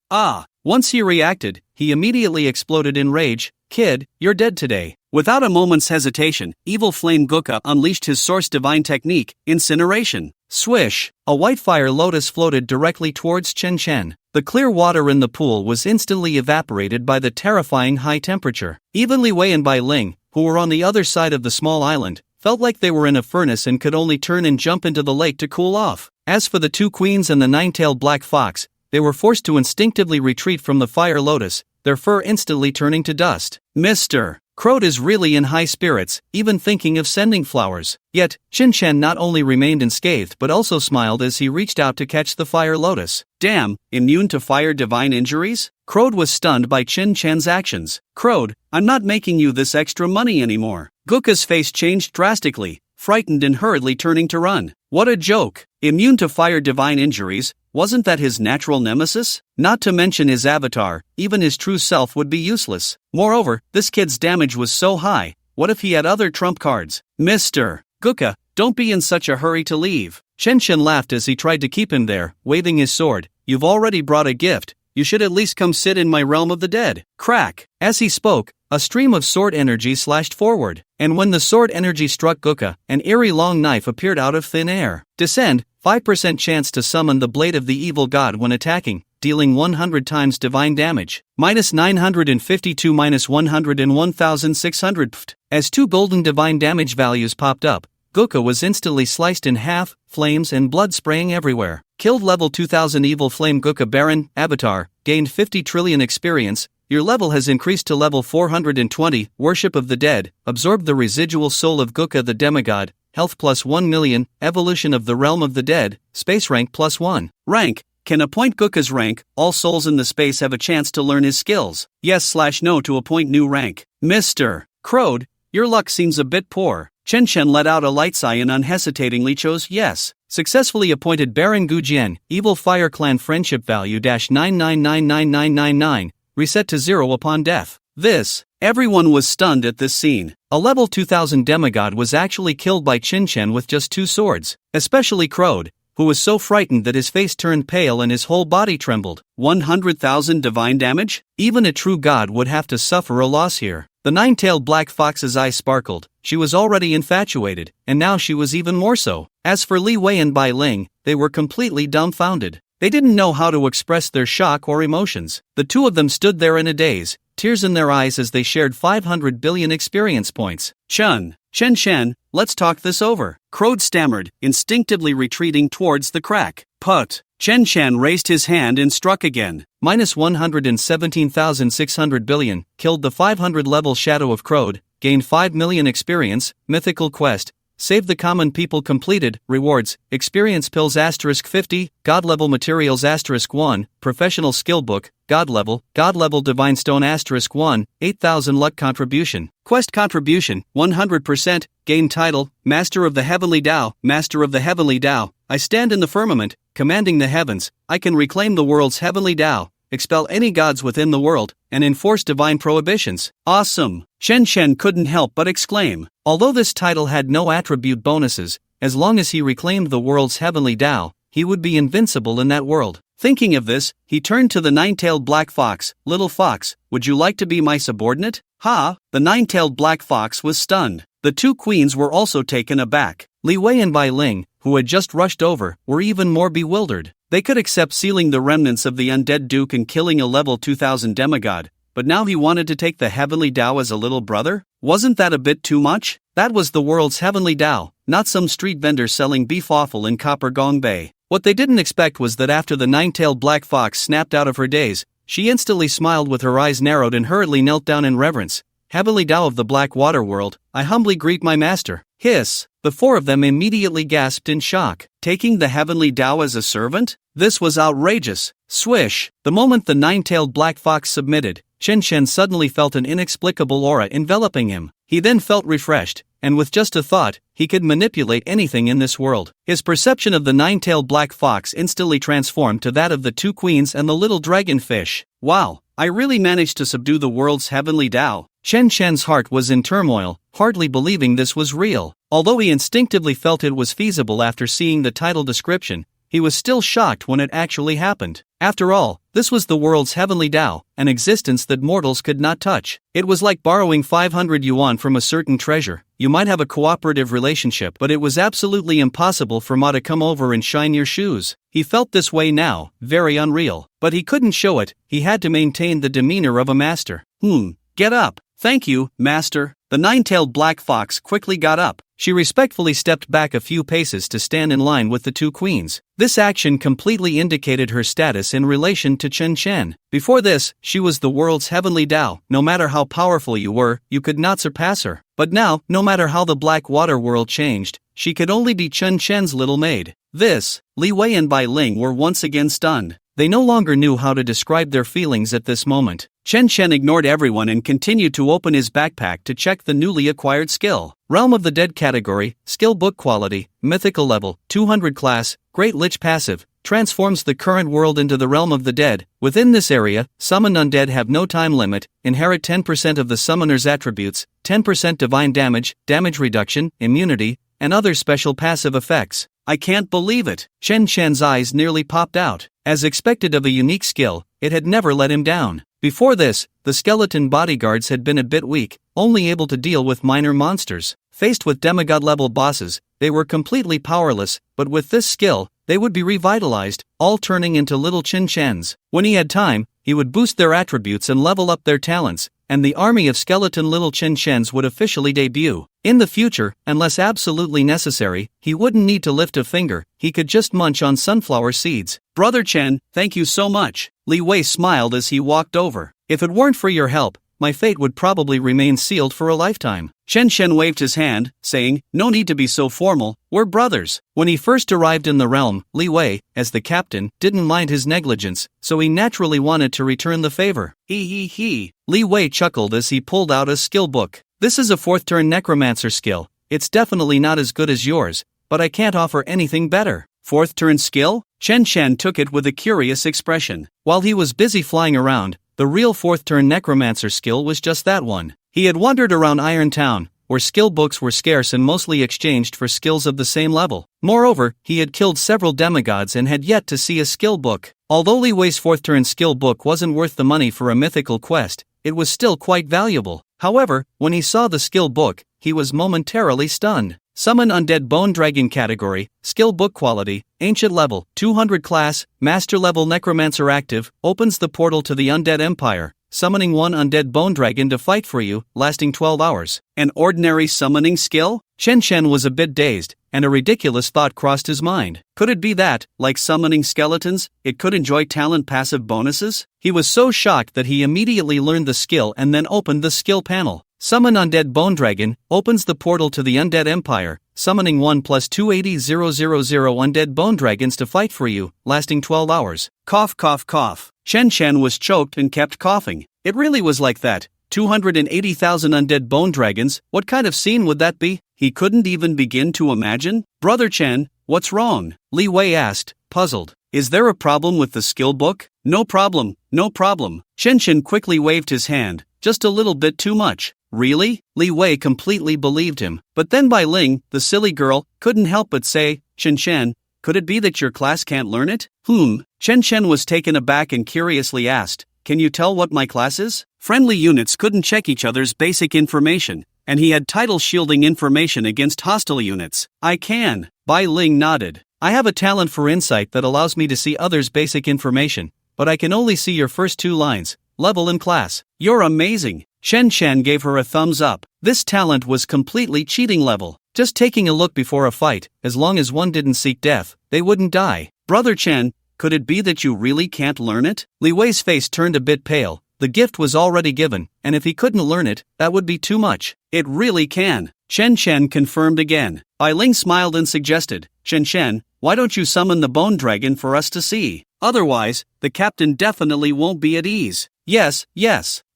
Once he reacted, he immediately exploded in rage. Kid, you're dead today. Without a moment's hesitation, Evil Flame Guka unleashed his source divine technique, Incineration. Swish! A white fire lotus floated directly towards Chen. The clear water in the pool was instantly evaporated by the terrifying high temperature. Even Li Wei and Bai Ling, who were on the other side of the small island, felt like they were in a furnace and could only turn and jump into the lake to cool off. As for the 2 queens and the 9-tailed black fox, they were forced to instinctively retreat from the fire lotus, their fur instantly turning to dust. Mr. Crode is really in high spirits, even thinking of sending flowers. Yet, Chen not only remained unscathed but also smiled as he reached out to catch the fire lotus. Damn, immune to fire divine injuries? Crode was stunned by Chen-Chen's actions. Crode, I'm not making you this extra money anymore. Guka's face changed drastically, frightened and hurriedly turning to run. What a joke! Immune to fire divine injuries, wasn't that his natural nemesis? Not to mention his avatar, even his true self would be useless. Moreover, this kid's damage was so high, what if he had other trump cards? Mr. Guka, don't be in such a hurry to leave. Chen laughed as he tried to keep him there, waving his sword. You've already brought a gift, you should at least come sit in my realm of the dead. Crack! As he spoke, a stream of sword energy slashed forward, and when the sword energy struck Guka, an eerie long knife appeared out of thin air. Descend, 5% chance to summon the blade of the evil god when attacking, dealing 100 times divine damage. Minus 952 minus 101,600 pft. As two golden divine damage values popped up, Guka was instantly sliced in half, flames and blood spraying everywhere. Killed level 2000 Evil Flame Guka Baron, Avatar, gained 50 trillion experience. Your level has increased to level 420, Worship of the Dead, absorbed the residual soul of Guka the Demigod, health plus 1 million, Evolution of the Realm of the Dead, space rank plus 1. Rank, can appoint Guka's rank, all souls in the space have a chance to learn his skills. Yes/no to appoint new rank. Mr. Crode, your luck seems a bit poor. Chen let out a light sigh and unhesitatingly chose yes. Successfully appointed Baron Gujian, Evil Fire Clan Friendship Value -9999999, reset to 0 upon death. Everyone was stunned at this scene. A level 2000 demigod was actually killed by Chen with just 2 swords, especially Crode, who was so frightened that his face turned pale and his whole body trembled. 100,000 divine damage? Even a true god would have to suffer a loss here. The nine-tailed black fox's eyes sparkled. She was already infatuated, and now she was even more so. As for Li Wei and Bai Ling, they were completely dumbfounded. They didn't know how to express their shock or emotions. The two of them stood there in a daze, tears in their eyes as they shared 500 billion experience points. Chen, let's talk this over. Crode stammered, instinctively retreating towards the crack. Put. Chen raised his hand and struck again. Minus 117,600 billion, killed the 500 level Shadow of Crode, gained 5 million experience, mythical quest, save the common people completed, rewards, experience pills *50, god level materials *1, professional skill book, god level divine stone *1, 8,000 luck contribution, quest contribution, 100%, gain title, Master of the Heavenly Tao, I stand in the firmament, commanding the heavens, I can reclaim the world's heavenly Tao, expel any gods within the world, and enforce divine prohibitions. Awesome! Chen couldn't help but exclaim. Although this title had no attribute bonuses, as long as he reclaimed the world's heavenly Tao, he would be invincible in that world. Thinking of this, he turned to the nine-tailed black fox. Little fox, would you like to be my subordinate? Ha! The nine-tailed black fox was stunned. The two queens were also taken aback. Li Wei and Bai Ling, who had just rushed over, were even more bewildered. They could accept sealing the remnants of the undead duke and killing a level 2000 demigod, but now he wanted to take the heavenly Tao as a little brother? Wasn't that a bit too much? That was the world's heavenly Tao, not some street vendor selling beef offal in Copper Gong Bay. What they didn't expect was that after the nine-tailed black fox snapped out of her daze, she instantly smiled with her eyes narrowed and hurriedly knelt down in reverence. Heavenly Tao of the Black Water World, I humbly greet my master. Hiss! The four of them immediately gasped in shock. Taking the heavenly Tao as a servant? This was outrageous. Swish! The moment the nine-tailed black fox submitted, Chen suddenly felt an inexplicable aura enveloping him. He then felt refreshed, and with just a thought, he could manipulate anything in this world. His perception of the nine-tailed black fox instantly transformed to that of the two queens and the little dragonfish. Wow! I really managed to subdue the world's heavenly Tao. Chen heart was in turmoil, hardly believing this was real. Although he instinctively felt it was feasible after seeing the title description, he was still shocked when it actually happened. After all, this was the world's heavenly Tao, an existence that mortals could not touch. It was like borrowing 500 yuan from a certain treasure. You might have a cooperative relationship, but it was absolutely impossible for Ma to come over and shine your shoes. He felt this way now, very unreal. But he couldn't show it, he had to maintain the demeanor of a master. Get up. Thank you, master. The nine-tailed black fox quickly got up. She respectfully stepped back a few paces to stand in line with the two queens. This action completely indicated her status in relation to Chen Chen. Before this, she was the world's heavenly Tao. No matter how powerful you were, you could not surpass her. But now, no matter how the Black Water world changed, she could only be Chen Chen's little maid. Li Wei and Bai Ling were once again stunned. They no longer knew how to describe their feelings at this moment. Chen Chen ignored everyone and continued to open his backpack to check the newly acquired skill. Realm of the Dead category, skill book quality, mythical level, 200 class, Great Lich passive, transforms the current world into the realm of the dead. Within this area, summoned undead have no time limit, inherit 10% of the summoner's attributes, 10% divine damage, damage reduction, immunity, and other special passive effects. I can't believe it. Chen Chen's eyes nearly popped out. As expected of a unique skill, it had never let him down. Before this, the skeleton bodyguards had been a bit weak, only able to deal with minor monsters. Faced with demigod-level bosses, they were completely powerless, but with this skill, they would be revitalized, all turning into little Chen Chens. When he had time, he would boost their attributes and level up their talents, and the army of skeleton little Chen Chens would officially debut. In the future, unless absolutely necessary, he wouldn't need to lift a finger, he could just munch on sunflower seeds. Brother Chen, thank you so much. Li Wei smiled as he walked over. If it weren't for your help, my fate would probably remain sealed for a lifetime. Chen Chen waved his hand, saying, no need to be so formal, we're brothers. When he first arrived in the realm, Li Wei, as the captain, didn't mind his negligence, so he naturally wanted to return the favor. He. Li Wei chuckled as he pulled out a skill book. This is a 4th turn Necromancer skill. It's definitely not as good as yours, but I can't offer anything better. 4th turn skill? Chen Chen took it with a curious expression. While he was busy flying around, the real 4th turn Necromancer skill was just that one. He had wandered around Iron Town, where skill books were scarce and mostly exchanged for skills of the same level. Moreover, he had killed several demigods and had yet to see a skill book. Although Li Wei's 4th turn skill book wasn't worth the money for a mythical quest, it was still quite valuable. However, when he saw the skill book, he was momentarily stunned. Summon Undead Bone Dragon category, skill book quality, ancient level, 200 class, master level Necromancer active, opens the portal to the Undead Empire, summoning one Undead Bone Dragon to fight for you, lasting 12 hours. An ordinary summoning skill? Chen Chen was a bit dazed, and a ridiculous thought crossed his mind. Could it be that, like summoning skeletons, it could enjoy talent passive bonuses? He was so shocked that he immediately learned the skill and then opened the skill panel. Summon Undead Bone Dragon, opens the portal to the Undead Empire, summoning 1 + 280,000 Undead Bone Dragons to fight for you, lasting 12 hours. Cough. Chen Chen was choked and kept coughing. It really was like that. 280,000 Undead Bone Dragons, what kind of scene would that be? He couldn't even begin to imagine. Brother Chen, what's wrong? Li Wei asked, puzzled. Is there a problem with the skill book? No problem. Chen Chen quickly waved his hand, just a little bit too much. Really? Li Wei completely believed him. But then Bai Ling, the silly girl, couldn't help but say, Chen Chen, could it be that your class can't learn it? Chen Chen was taken aback and curiously asked, can you tell what my class is? Friendly units couldn't check each other's basic information, and he had title shielding information against hostile units. I can. Bai Ling nodded. I have a talent for insight that allows me to see others' basic information, but I can only see your first 2 lines, level and class. You're amazing. Chen Chen gave her a thumbs up. This talent was completely cheating level. Just taking a look before a fight, as long as one didn't seek death, they wouldn't die. Brother Chen, could it be that you really can't learn it? Li Wei's face turned a bit pale. The gift was already given, and if he couldn't learn it, that would be too much. It really can. Chen Chen confirmed again. Bai Ling smiled and suggested, Chen Chen, why don't you summon the Bone Dragon for us to see? Otherwise, the captain definitely won't be at ease. Yes.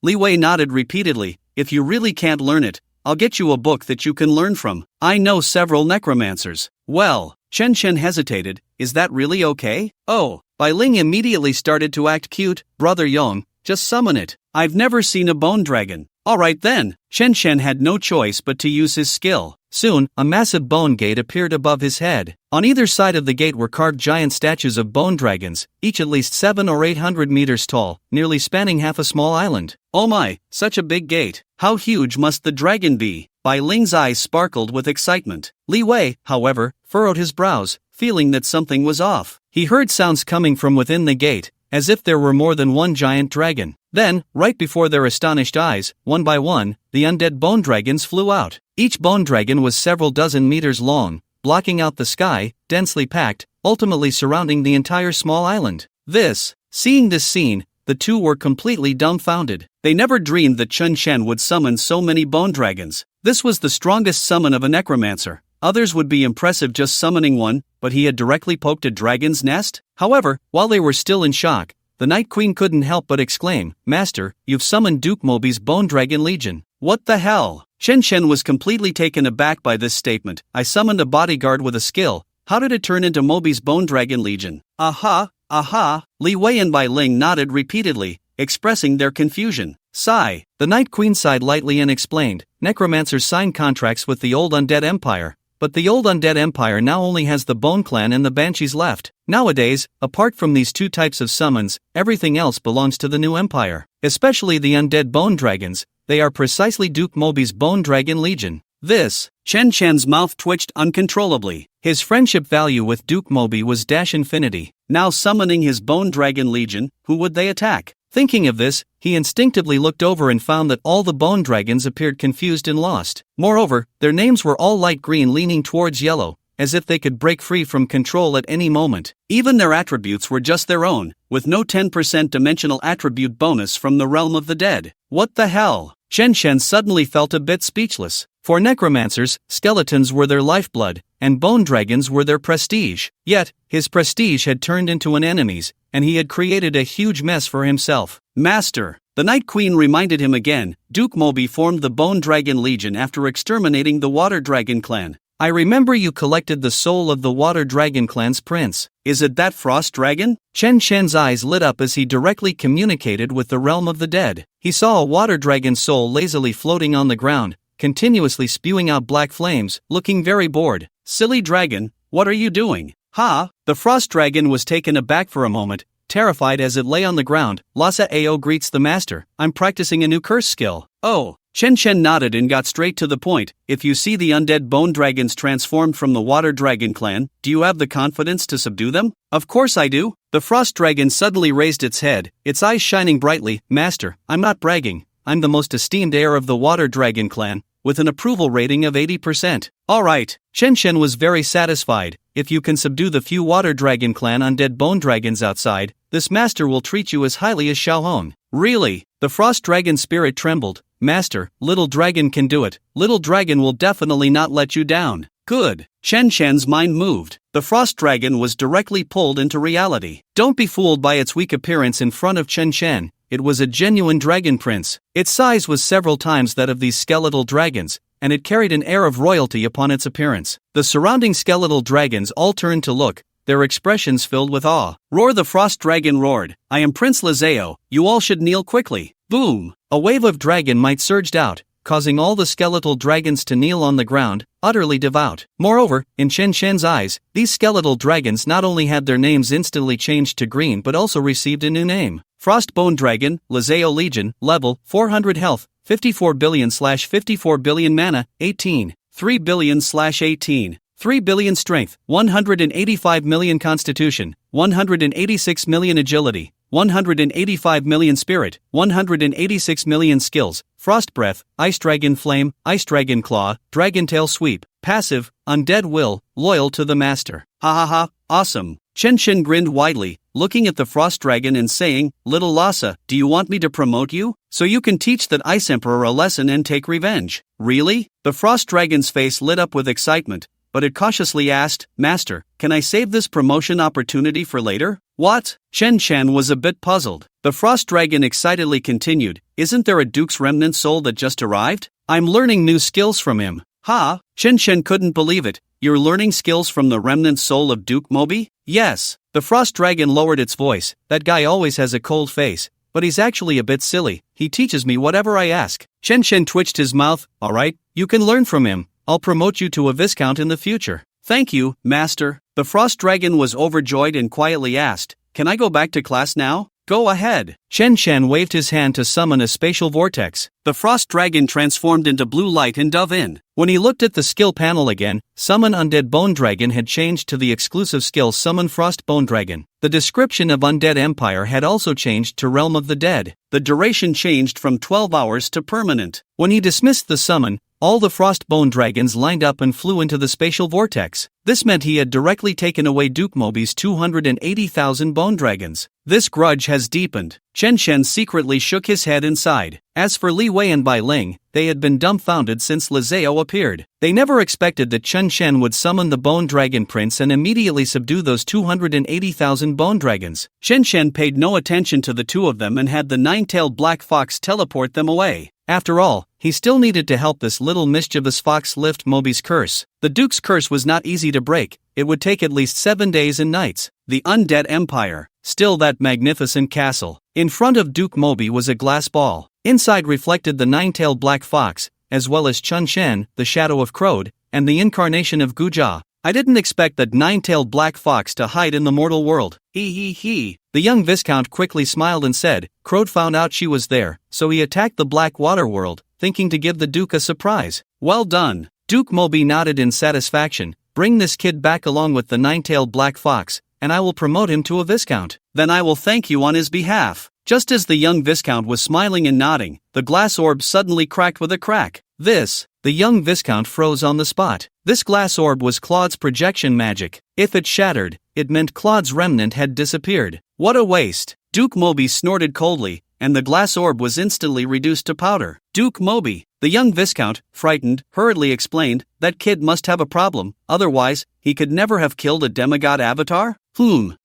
Li Wei nodded repeatedly. If you really can't learn it, I'll get you a book that you can learn from. I know several necromancers. Well, Chen Chen hesitated. Is that really okay? Oh, Bai Ling immediately started to act cute. Brother Yong, just summon it. I've never seen a bone dragon. Alright then. Chen Chen had no choice but to use his skill. Soon, a massive bone gate appeared above his head. On either side of the gate were carved giant statues of bone dragons, each at least 700 or 800 meters tall, nearly spanning half a small island. Oh my, such a big gate. How huge must the dragon be? Bai Ling's eyes sparkled with excitement. Li Wei, however, furrowed his brows, feeling that something was off. He heard sounds coming from within the gate, as if there were more than one giant dragon. Then, right before their astonished eyes, one by one, the undead bone dragons flew out. Each bone dragon was several dozen meters long, blocking out the sky, densely packed, ultimately surrounding the entire small island. Seeing this scene, the two were completely dumbfounded. They never dreamed that Chun Shen would summon so many bone dragons. This was the strongest summon of a necromancer. Others would be impressive just summoning one, but he had directly poked a dragon's nest? However, while they were still in shock, the Night Queen couldn't help but exclaim, "Master, you've summoned Duke Mobi's Bone Dragon Legion." What the hell? Chen Shen was completely taken aback by this statement. I summoned a bodyguard with a skill. How did it turn into Mobi's Bone Dragon Legion? Aha. Li Wei and Bai Ling nodded repeatedly, expressing their confusion. Sigh. The Night Queen sighed lightly and explained, Necromancers signed contracts with the old Undead Empire, but the old Undead Empire now only has the Bone Clan and the Banshees left. Nowadays, apart from these two types of summons, everything else belongs to the new empire. Especially the undead bone dragons, they are precisely Duke Mobi's Bone Dragon Legion. Chen Shen's mouth twitched uncontrollably. His friendship value with Duke Mobi was dash infinity. Now summoning his Bone Dragon Legion, who would they attack? Thinking of this, he instinctively looked over and found that all the bone dragons appeared confused and lost. Moreover, their names were all light green leaning towards yellow, as if they could break free from control at any moment. Even their attributes were just their own, with no 10% dimensional attribute bonus from the realm of the dead. What the hell? Chen Shen suddenly felt a bit speechless. For necromancers, skeletons were their lifeblood, and bone dragons were their prestige. Yet, his prestige had turned into an enemy's, and he had created a huge mess for himself. Master, the Night Queen reminded him again, Duke Mobi formed the Bone Dragon Legion after exterminating the Water Dragon clan. I remember you collected the soul of the Water Dragon clan's prince. Is it that Frost Dragon? Chen Shen's eyes lit up as he directly communicated with the realm of the dead. He saw a Water Dragon soul lazily floating on the ground, continuously spewing out black flames, looking very bored. Silly dragon, what are you doing? The Frost Dragon was taken aback for a moment, terrified as it lay on the ground. Lhasa Ao greets the master. I'm practicing a new curse skill. Oh. Chen Shen nodded and got straight to the point. If you see the undead bone dragons transformed from the Water Dragon clan, do you have the confidence to subdue them? Of course I do. The Frost Dragon suddenly raised its head, its eyes shining brightly. Master, I'm not bragging. I'm the most esteemed heir of the Water Dragon clan, with an approval rating of 80%. Alright, Chen Shen was very satisfied. If you can subdue the few Water Dragon clan undead bone dragons outside, this master will treat you as highly as Xiaohong. Really? The Frost Dragon spirit trembled. Master, Little Dragon can do it. Little Dragon will definitely not let you down. Good. Chen Shen's mind moved. The Frost Dragon was directly pulled into reality. Don't be fooled by its weak appearance in front of Chen Shen. It was a genuine dragon prince. Its size was several times that of these skeletal dragons, and it carried an air of royalty upon its appearance. The surrounding skeletal dragons all turned to look, their expressions filled with awe. Roar! The Frost Dragon roared. I am Prince Lizao, you all should kneel quickly. Boom! A wave of dragon might surged out, causing all the skeletal dragons to kneel on the ground, utterly devout. Moreover, in Chen Shen's eyes, these skeletal dragons not only had their names instantly changed to green but also received a new name. Frost Bone Dragon, Lizao Legion, level, 400 health, 54 billion/54 billion mana, 18, 3 billion/18. 3 billion strength, 185 million constitution, 186 million agility, 185 million spirit, 186 million skills, frost breath, ice dragon flame, ice dragon claw, dragon tail sweep, passive, undead will, loyal to the master. Awesome. Chen Shen grinned widely, looking at the frost dragon and saying, Little Lhasa, do you want me to promote you? So you can teach that Ice Emperor a lesson and take revenge. Really? The frost dragon's face lit up with excitement, but it cautiously asked, Master, can I save this promotion opportunity for later? What? Chen Shen was a bit puzzled. The Frost Dragon excitedly continued, Isn't there a Duke's Remnant soul that just arrived? I'm learning new skills from him. Chen Shen couldn't believe it. You're learning skills from the Remnant soul of Duke Mobi? Yes. The Frost Dragon lowered its voice. That guy always has a cold face, but he's actually a bit silly. He teaches me whatever I ask. Chen Shen twitched his mouth. Alright, you can learn from him. I'll promote you to a Viscount in the future. Thank you, Master. The Frost Dragon was overjoyed and quietly asked, Can I go back to class now? Go ahead. Chen Shen waved his hand to summon a spatial vortex. The frost dragon transformed into blue light and dove in. When he looked at the skill panel again, Summon Undead Bone Dragon had changed to the exclusive skill Summon Frost Bone Dragon. The description of Undead Empire had also changed to Realm of the Dead. The duration changed from 12 hours to permanent. When he dismissed the summon, all the Frost Bone Dragons lined up and flew into the spatial vortex. This meant he had directly taken away Duke Mobi's 280,000 Bone Dragons. This grudge has deepened. Chen Shen secretly shook his head inside. As for Li Wei and Bai Ling, they had been dumbfounded since Lizao appeared. They never expected that Chen Shen would summon the Bone Dragon Prince and immediately subdue those 280,000 Bone Dragons. Chen Shen paid no attention to the two of them and had the nine-tailed black fox teleport them away. After all, he still needed to help this little mischievous fox lift Mobi's curse. The Duke's curse was not easy to break. It would take at least 7 days and nights. The Undead Empire. Still that magnificent castle. In front of Duke Mobi was a glass ball. Inside reflected the nine-tailed black fox, as well as Chen Shen, the shadow of Crowd, and the incarnation of Guja. I didn't expect that nine-tailed black fox to hide in the mortal world. He. The young Viscount quickly smiled and said, Crowd found out she was there, so he attacked the Black Water world, thinking to give the Duke a surprise. Well done. Duke Mobi nodded in satisfaction. Bring this kid back along with the nine-tailed black fox, and I will promote him to a Viscount. Then I will thank you on his behalf. Just as the young Viscount was smiling and nodding, the glass orb suddenly cracked with a crack. The young Viscount froze on the spot. This glass orb was Claude's projection magic. If it shattered, it meant Claude's remnant had disappeared. What a waste! Duke Mobi snorted coldly, and the glass orb was instantly reduced to powder. Duke Mobi, the young Viscount, frightened, hurriedly explained, that kid must have a problem, otherwise, he could never have killed a demigod avatar?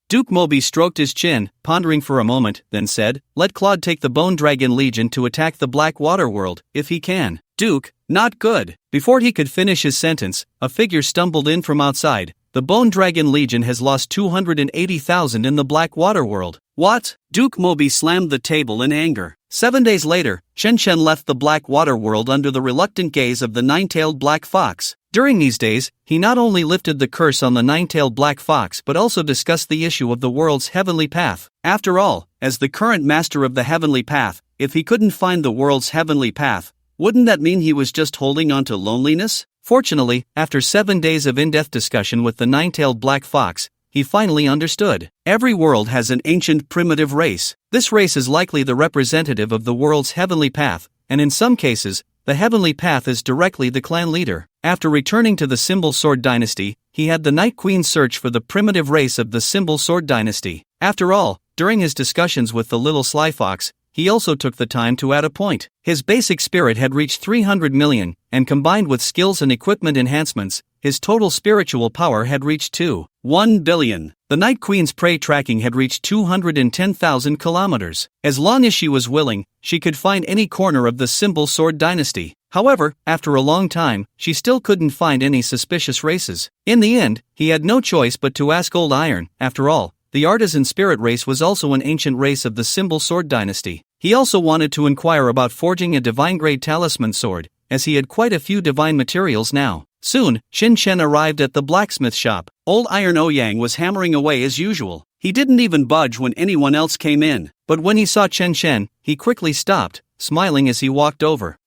Duke Mobi stroked his chin, pondering for a moment, then said, let Claude take the Bone Dragon Legion to attack the Black Water world, if he can. Duke, not good. Before he could finish his sentence, a figure stumbled in from outside. The Bone Dragon Legion has lost 280,000 in the Black Water world. What? Duke Mobi slammed the table in anger. 7 days later, Chen Shen left the Black Water world under the reluctant gaze of the nine-tailed black fox. During these days, he not only lifted the curse on the nine-tailed black fox but also discussed the issue of the world's heavenly path. After all, as the current master of the heavenly path, if he couldn't find the world's heavenly path, wouldn't that mean he was just holding on to loneliness? Fortunately, after 7 days of in-depth discussion with the nine-tailed black fox, he finally understood. Every world has an ancient primitive race. This race is likely the representative of the world's heavenly path, and in some cases, the heavenly path is directly the clan leader. After returning to the Symbol Sword Dynasty, he had the Night Queen search for the primitive race of the Symbol Sword Dynasty. After all, during his discussions with the little sly fox, he also took the time to add a point. His basic spirit had reached 300 million, and combined with skills and equipment enhancements, his total spiritual power had reached 1 billion. The Night Queen's prey tracking had reached 210,000 kilometers. As long as she was willing, she could find any corner of the Symbol Sword Dynasty. However, after a long time, she still couldn't find any suspicious races. In the end, he had no choice but to ask Old Iron. After all, the Artisan Spirit race was also an ancient race of the Symbol Sword Dynasty. He also wanted to inquire about forging a divine-grade talisman sword, as he had quite a few divine materials now. Soon, Chen Shen arrived at the blacksmith shop. Old Iron Ouyang was hammering away as usual. He didn't even budge when anyone else came in. But when he saw Chen Shen, he quickly stopped, smiling as he walked over.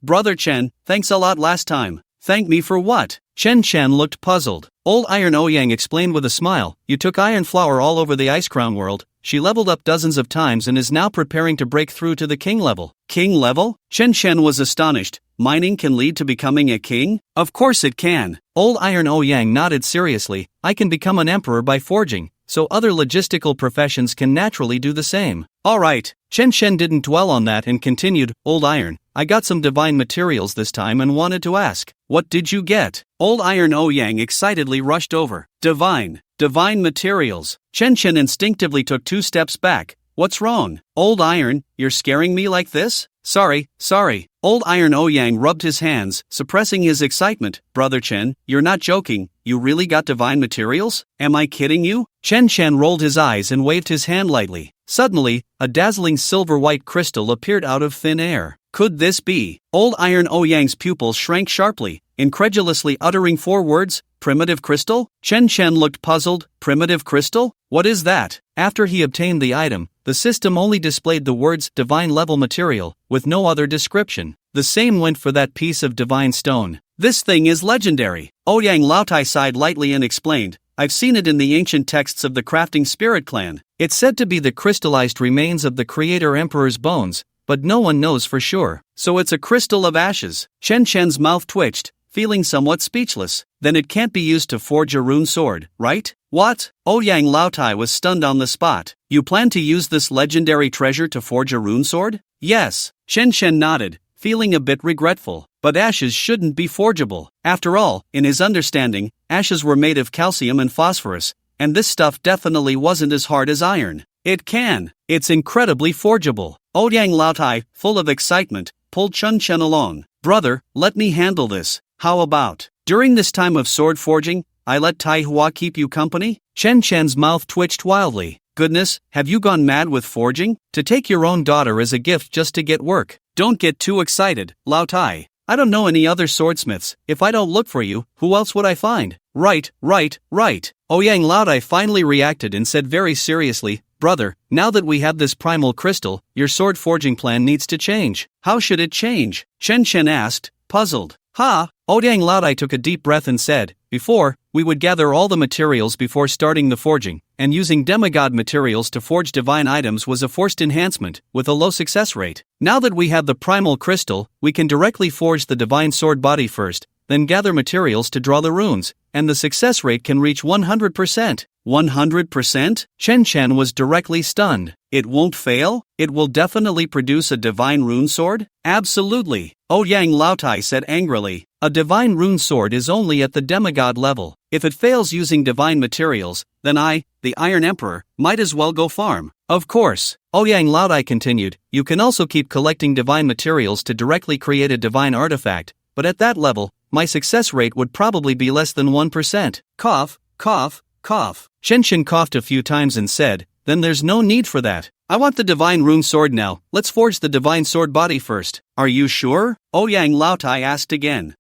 Brother Chen, thanks a lot last time. Thank me for what? Chen Shen looked puzzled. Old Iron Ouyang explained with a smile, you took Iron Flower all over the Ice Crown world. She leveled up dozens of times and is now preparing to break through to the king level. King level? Chen Shen was astonished. Mining can lead to becoming a king? Of course it can. Old Iron Ouyang nodded seriously. I can become an emperor by forging, so other logistical professions can naturally do the same. Alright. Chen Shen didn't dwell on that and continued, Old Iron, I got some divine materials this time and wanted to ask, what did you get? Old Iron Ouyang excitedly rushed over. Divine materials. Chen Shen instinctively took 2 steps back. What's wrong? Old Iron, you're scaring me like this? Sorry. Old Iron Ouyang rubbed his hands, suppressing his excitement. Brother Chen, you're not joking. You really got divine materials? Am I kidding you? Chen Shen rolled his eyes and waved his hand lightly. Suddenly, a dazzling silver-white crystal appeared out of thin air. Could this be? Old Iron Ouyang's pupils shrank sharply, incredulously uttering 4 words, primitive crystal? Chen Shen looked puzzled. Primitive crystal? What is that? After he obtained the item, the system only displayed the words divine level material, with no other description. The same went for that piece of divine stone. This thing is legendary. Ouyang Laotai sighed lightly and explained, I've seen it in the ancient texts of the crafting spirit clan. It's said to be the crystallized remains of the creator emperor's bones, but no one knows for sure. So it's a crystal of ashes. Chen Chen's mouth twitched, feeling somewhat speechless. Then it can't be used to forge a rune sword, right? What? Ouyang Laotai was stunned on the spot. You plan to use this legendary treasure to forge a rune sword? Yes. Chen Chen nodded, feeling a bit regretful. But ashes shouldn't be forgeable. After all, in his understanding, ashes were made of calcium and phosphorus, and this stuff definitely wasn't as hard as iron. It can. It's incredibly forgeable. Ouyang Laotai, full of excitement, pulled Chen Chen along. Brother, let me handle this. How about, during this time of sword forging, I let Tai Hua keep you company? Chen Chen's mouth twitched wildly. Goodness, have you gone mad with forging? To take your own daughter as a gift just to get work. Don't get too excited, Laotai. I don't know any other swordsmiths. If I don't look for you, who else would I find? Right. Ouyang Laotai finally reacted and said very seriously, Brother, now that we have this primal crystal, your sword forging plan needs to change. How should it change? Chen Chen asked, puzzled. Ouyang Laotai took a deep breath and said, Before, we would gather all the materials before starting the forging, and using demigod materials to forge divine items was a forced enhancement, with a low success rate. Now that we have the primal crystal, we can directly forge the divine sword body first, then gather materials to draw the runes, and the success rate can reach 100%. 100%? Chen Chen was directly stunned. It won't fail? It will definitely produce a divine rune sword? Absolutely. Ouyang Laotai said angrily. A divine rune sword is only at the demigod level. If it fails using divine materials, then I, the Iron Emperor, might as well go farm. Of course. Ouyang Laotai continued, you can also keep collecting divine materials to directly create a divine artifact, but at that level, my success rate would probably be less than 1%. Cough, cough, cough. Chen Chen coughed a few times and said, Then there's no need for that. I want the divine rune sword now. Let's forge the divine sword body first. Are you sure? Ouyang Laotai asked again.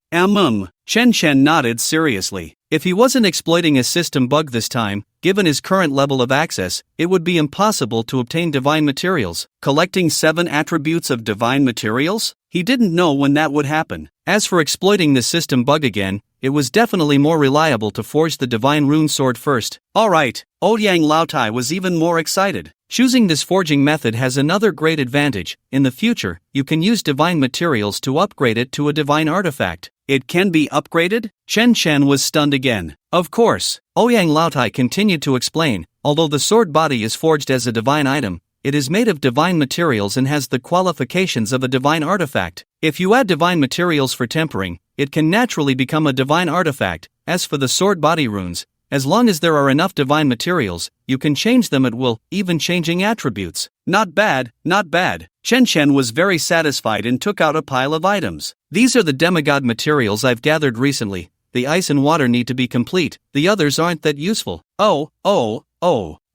Chen Chen nodded seriously. If he wasn't exploiting a system bug this time, given his current level of access, it would be impossible to obtain divine materials. Collecting 7 attributes of divine materials? He didn't know when that would happen. As for exploiting the system bug again, it was definitely more reliable to forge the divine rune sword first. Alright, Ouyang Laotai was even more excited. Choosing this forging method has another great advantage. In the future, you can use divine materials to upgrade it to a divine artifact. It can be upgraded? Chen Chen was stunned again. Of course. Ouyang Laotai continued to explain, although the sword body is forged as a divine item, it is made of divine materials and has the qualifications of a divine artifact. If you add divine materials for tempering, it can naturally become a divine artifact. As for the sword body runes, as long as there are enough divine materials, you can change them at will, even changing attributes. Not bad. Chen Chen was very satisfied and took out a pile of items. These are the demigod materials I've gathered recently. The ice and water need to be complete, the others aren't that useful. Oh.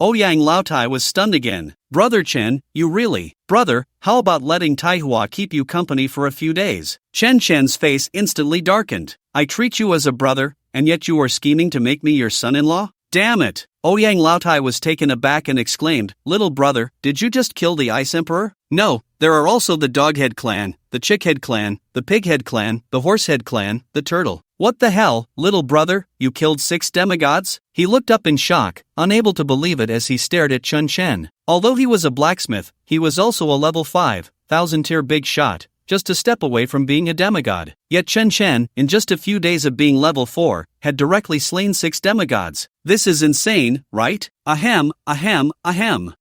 Ouyang Laotai was stunned again. Brother Chen, you really? Brother, how about letting Tai Hua keep you company for a few days? Chen Chen's face instantly darkened. I treat you as a brother, and yet you are scheming to make me your son-in-law? Damn it! Ouyang Laotai was taken aback and exclaimed, Little brother, did you just kill the Ice Emperor? No, there are also the Doghead clan, the Chickhead clan, the Pighead clan, the Horsehead clan, the Turtle. What the hell, little brother, you killed 6 demigods? He looked up in shock, unable to believe it as he stared at Chen Chen. Although he was a blacksmith, he was also a level 5, 1000-tier big shot, just a step away from being a demigod. Yet Chen Chen, in just a few days of being level 4, had directly slain 6 demigods. This is insane, right? Ahem.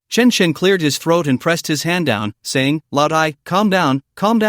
Chen Chen cleared his throat and pressed his hand down, saying, Laotai, calm down. Calm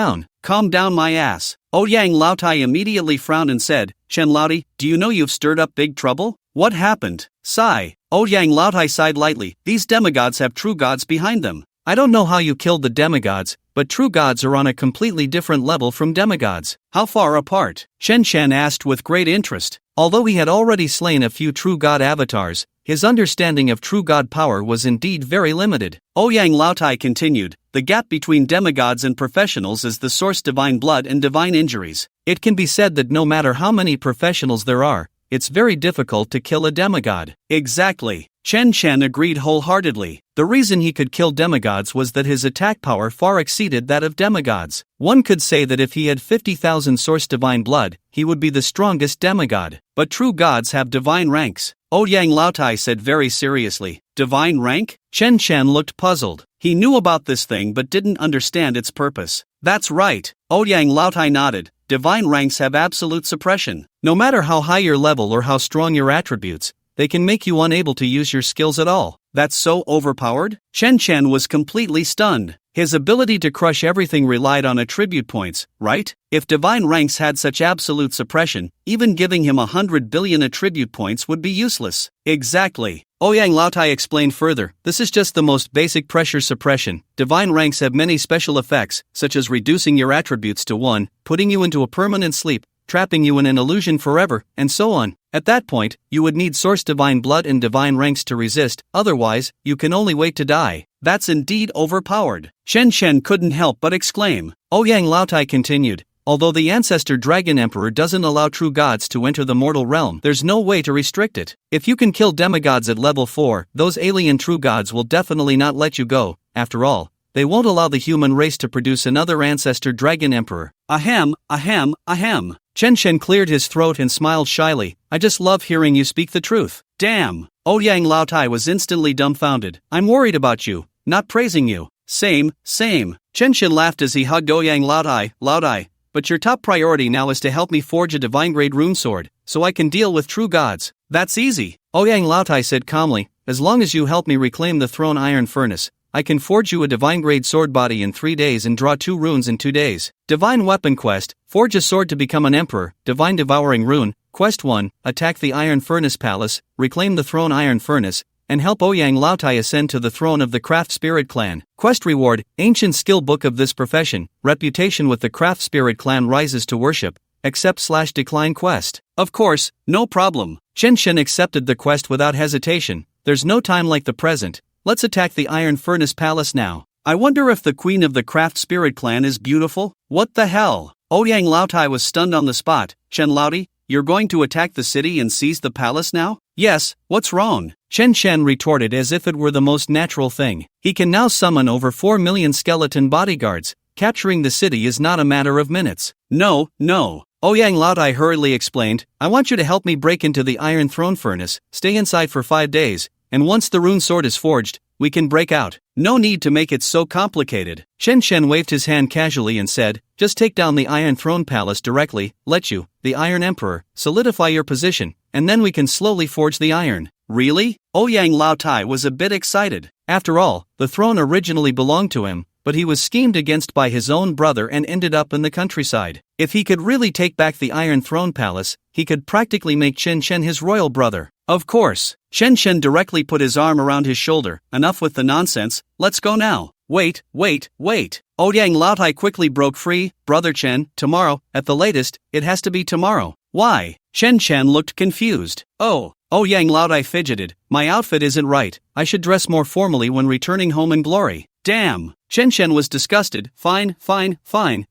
down my ass. Ouyang Laotai immediately frowned and said, Chen Laotai, do you know you've stirred up big trouble? What happened? Sigh. Ouyang Laotai sighed lightly. These demigods have true gods behind them. I don't know how you killed the demigods, but true gods are on a completely different level from demigods. How far apart? Chen Chen asked with great interest. Although he had already slain a few true god avatars, his understanding of true god power was indeed very limited. Ouyang Laotai continued, the gap between demigods and professionals is the source divine blood and divine injuries. It can be said that no matter how many professionals there are, it's very difficult to kill a demigod. Exactly. Chen Chen agreed wholeheartedly. The reason he could kill demigods was that his attack power far exceeded that of demigods. One could say that if he had 50,000 source divine blood, he would be the strongest demigod. But true gods have divine ranks. Ouyang Laotai said very seriously. Divine rank? Chen Chen looked puzzled. He knew about this thing but didn't understand its purpose. That's right. Ouyang Laotai nodded. Divine ranks have absolute suppression. No matter how high your level or how strong your attributes, they can make you unable to use your skills at all. That's so overpowered? Chen Chen was completely stunned. His ability to crush everything relied on attribute points, right? If divine ranks had such absolute suppression, even giving him 100 billion attribute points would be useless. Exactly. Ouyang Laotai explained further, this is just the most basic pressure suppression. Divine ranks have many special effects, such as reducing your attributes to 1, putting you into a permanent sleep, trapping you in an illusion forever, and so on. At that point, you would need source divine blood and divine ranks to resist, otherwise, you can only wait to die. That's indeed overpowered. Chen Chen couldn't help but exclaim. Ouyang Laotai continued, although the ancestor dragon emperor doesn't allow true gods to enter the mortal realm, there's no way to restrict it. If you can kill demigods at level 4, those alien true gods will definitely not let you go. After all, they won't allow the human race to produce another ancestor dragon emperor. Ahem, ahem, ahem. Chen Chen cleared his throat and smiled shyly. I just love hearing you speak the truth. Damn. Ouyang Laotai was instantly dumbfounded. I'm worried about you, not praising you. Same. Chen Chen laughed as he hugged Ouyang Laotai, but your top priority now is to help me forge a divine grade rune sword, so I can deal with true gods. That's easy. Ouyang Laotai said calmly, as long as you help me reclaim the throne iron furnace, I can forge you a divine grade sword body in 3 days and draw 2 runes in 2 days. Divine weapon quest, forge a sword to become an emperor, divine devouring rune. Quest 1, attack the iron furnace palace, reclaim the throne iron furnace, and help Ouyang Laotai ascend to the throne of the craft spirit clan. Quest reward, ancient skill book of this profession, reputation with the craft spirit clan rises to worship, accept/decline quest. Of course, no problem. Chen Chen accepted the quest without hesitation. There's no time like the present. Let's attack the Iron Furnace Palace now. I wonder if the queen of the Craft Spirit clan is beautiful? What the hell? Ouyang Laotai was stunned on the spot. Chen Laotai, you're going to attack the city and seize the palace now? Yes, what's wrong? Chen Chen retorted as if it were the most natural thing. He can now summon over 4 million skeleton bodyguards. Capturing the city is not a matter of minutes. No. Ouyang Laotai hurriedly explained, I want you to help me break into the Iron Throne Furnace, stay inside for 5 days, and once the rune sword is forged, we can break out. No need to make it so complicated. Chen Chen waved his hand casually and said, just take down the Iron Throne Palace directly, let you, the Iron Emperor, solidify your position, and then we can slowly forge the iron. Really? Ouyang Laotai was a bit excited. After all, the throne originally belonged to him, but he was schemed against by his own brother and ended up in the countryside. If he could really take back the Iron Throne Palace, he could practically make Chen Chen his royal brother. Of course. Chen Chen directly put his arm around his shoulder. Enough with the nonsense, let's go now. Wait. Ouyang Laotai quickly broke free. Brother Chen, tomorrow, at the latest, it has to be tomorrow. Why? Chen Chen looked confused. Oh. Ouyang Laotai fidgeted. My outfit isn't right. I should dress more formally when returning home in glory. Damn. Chen Chen was disgusted. Fine.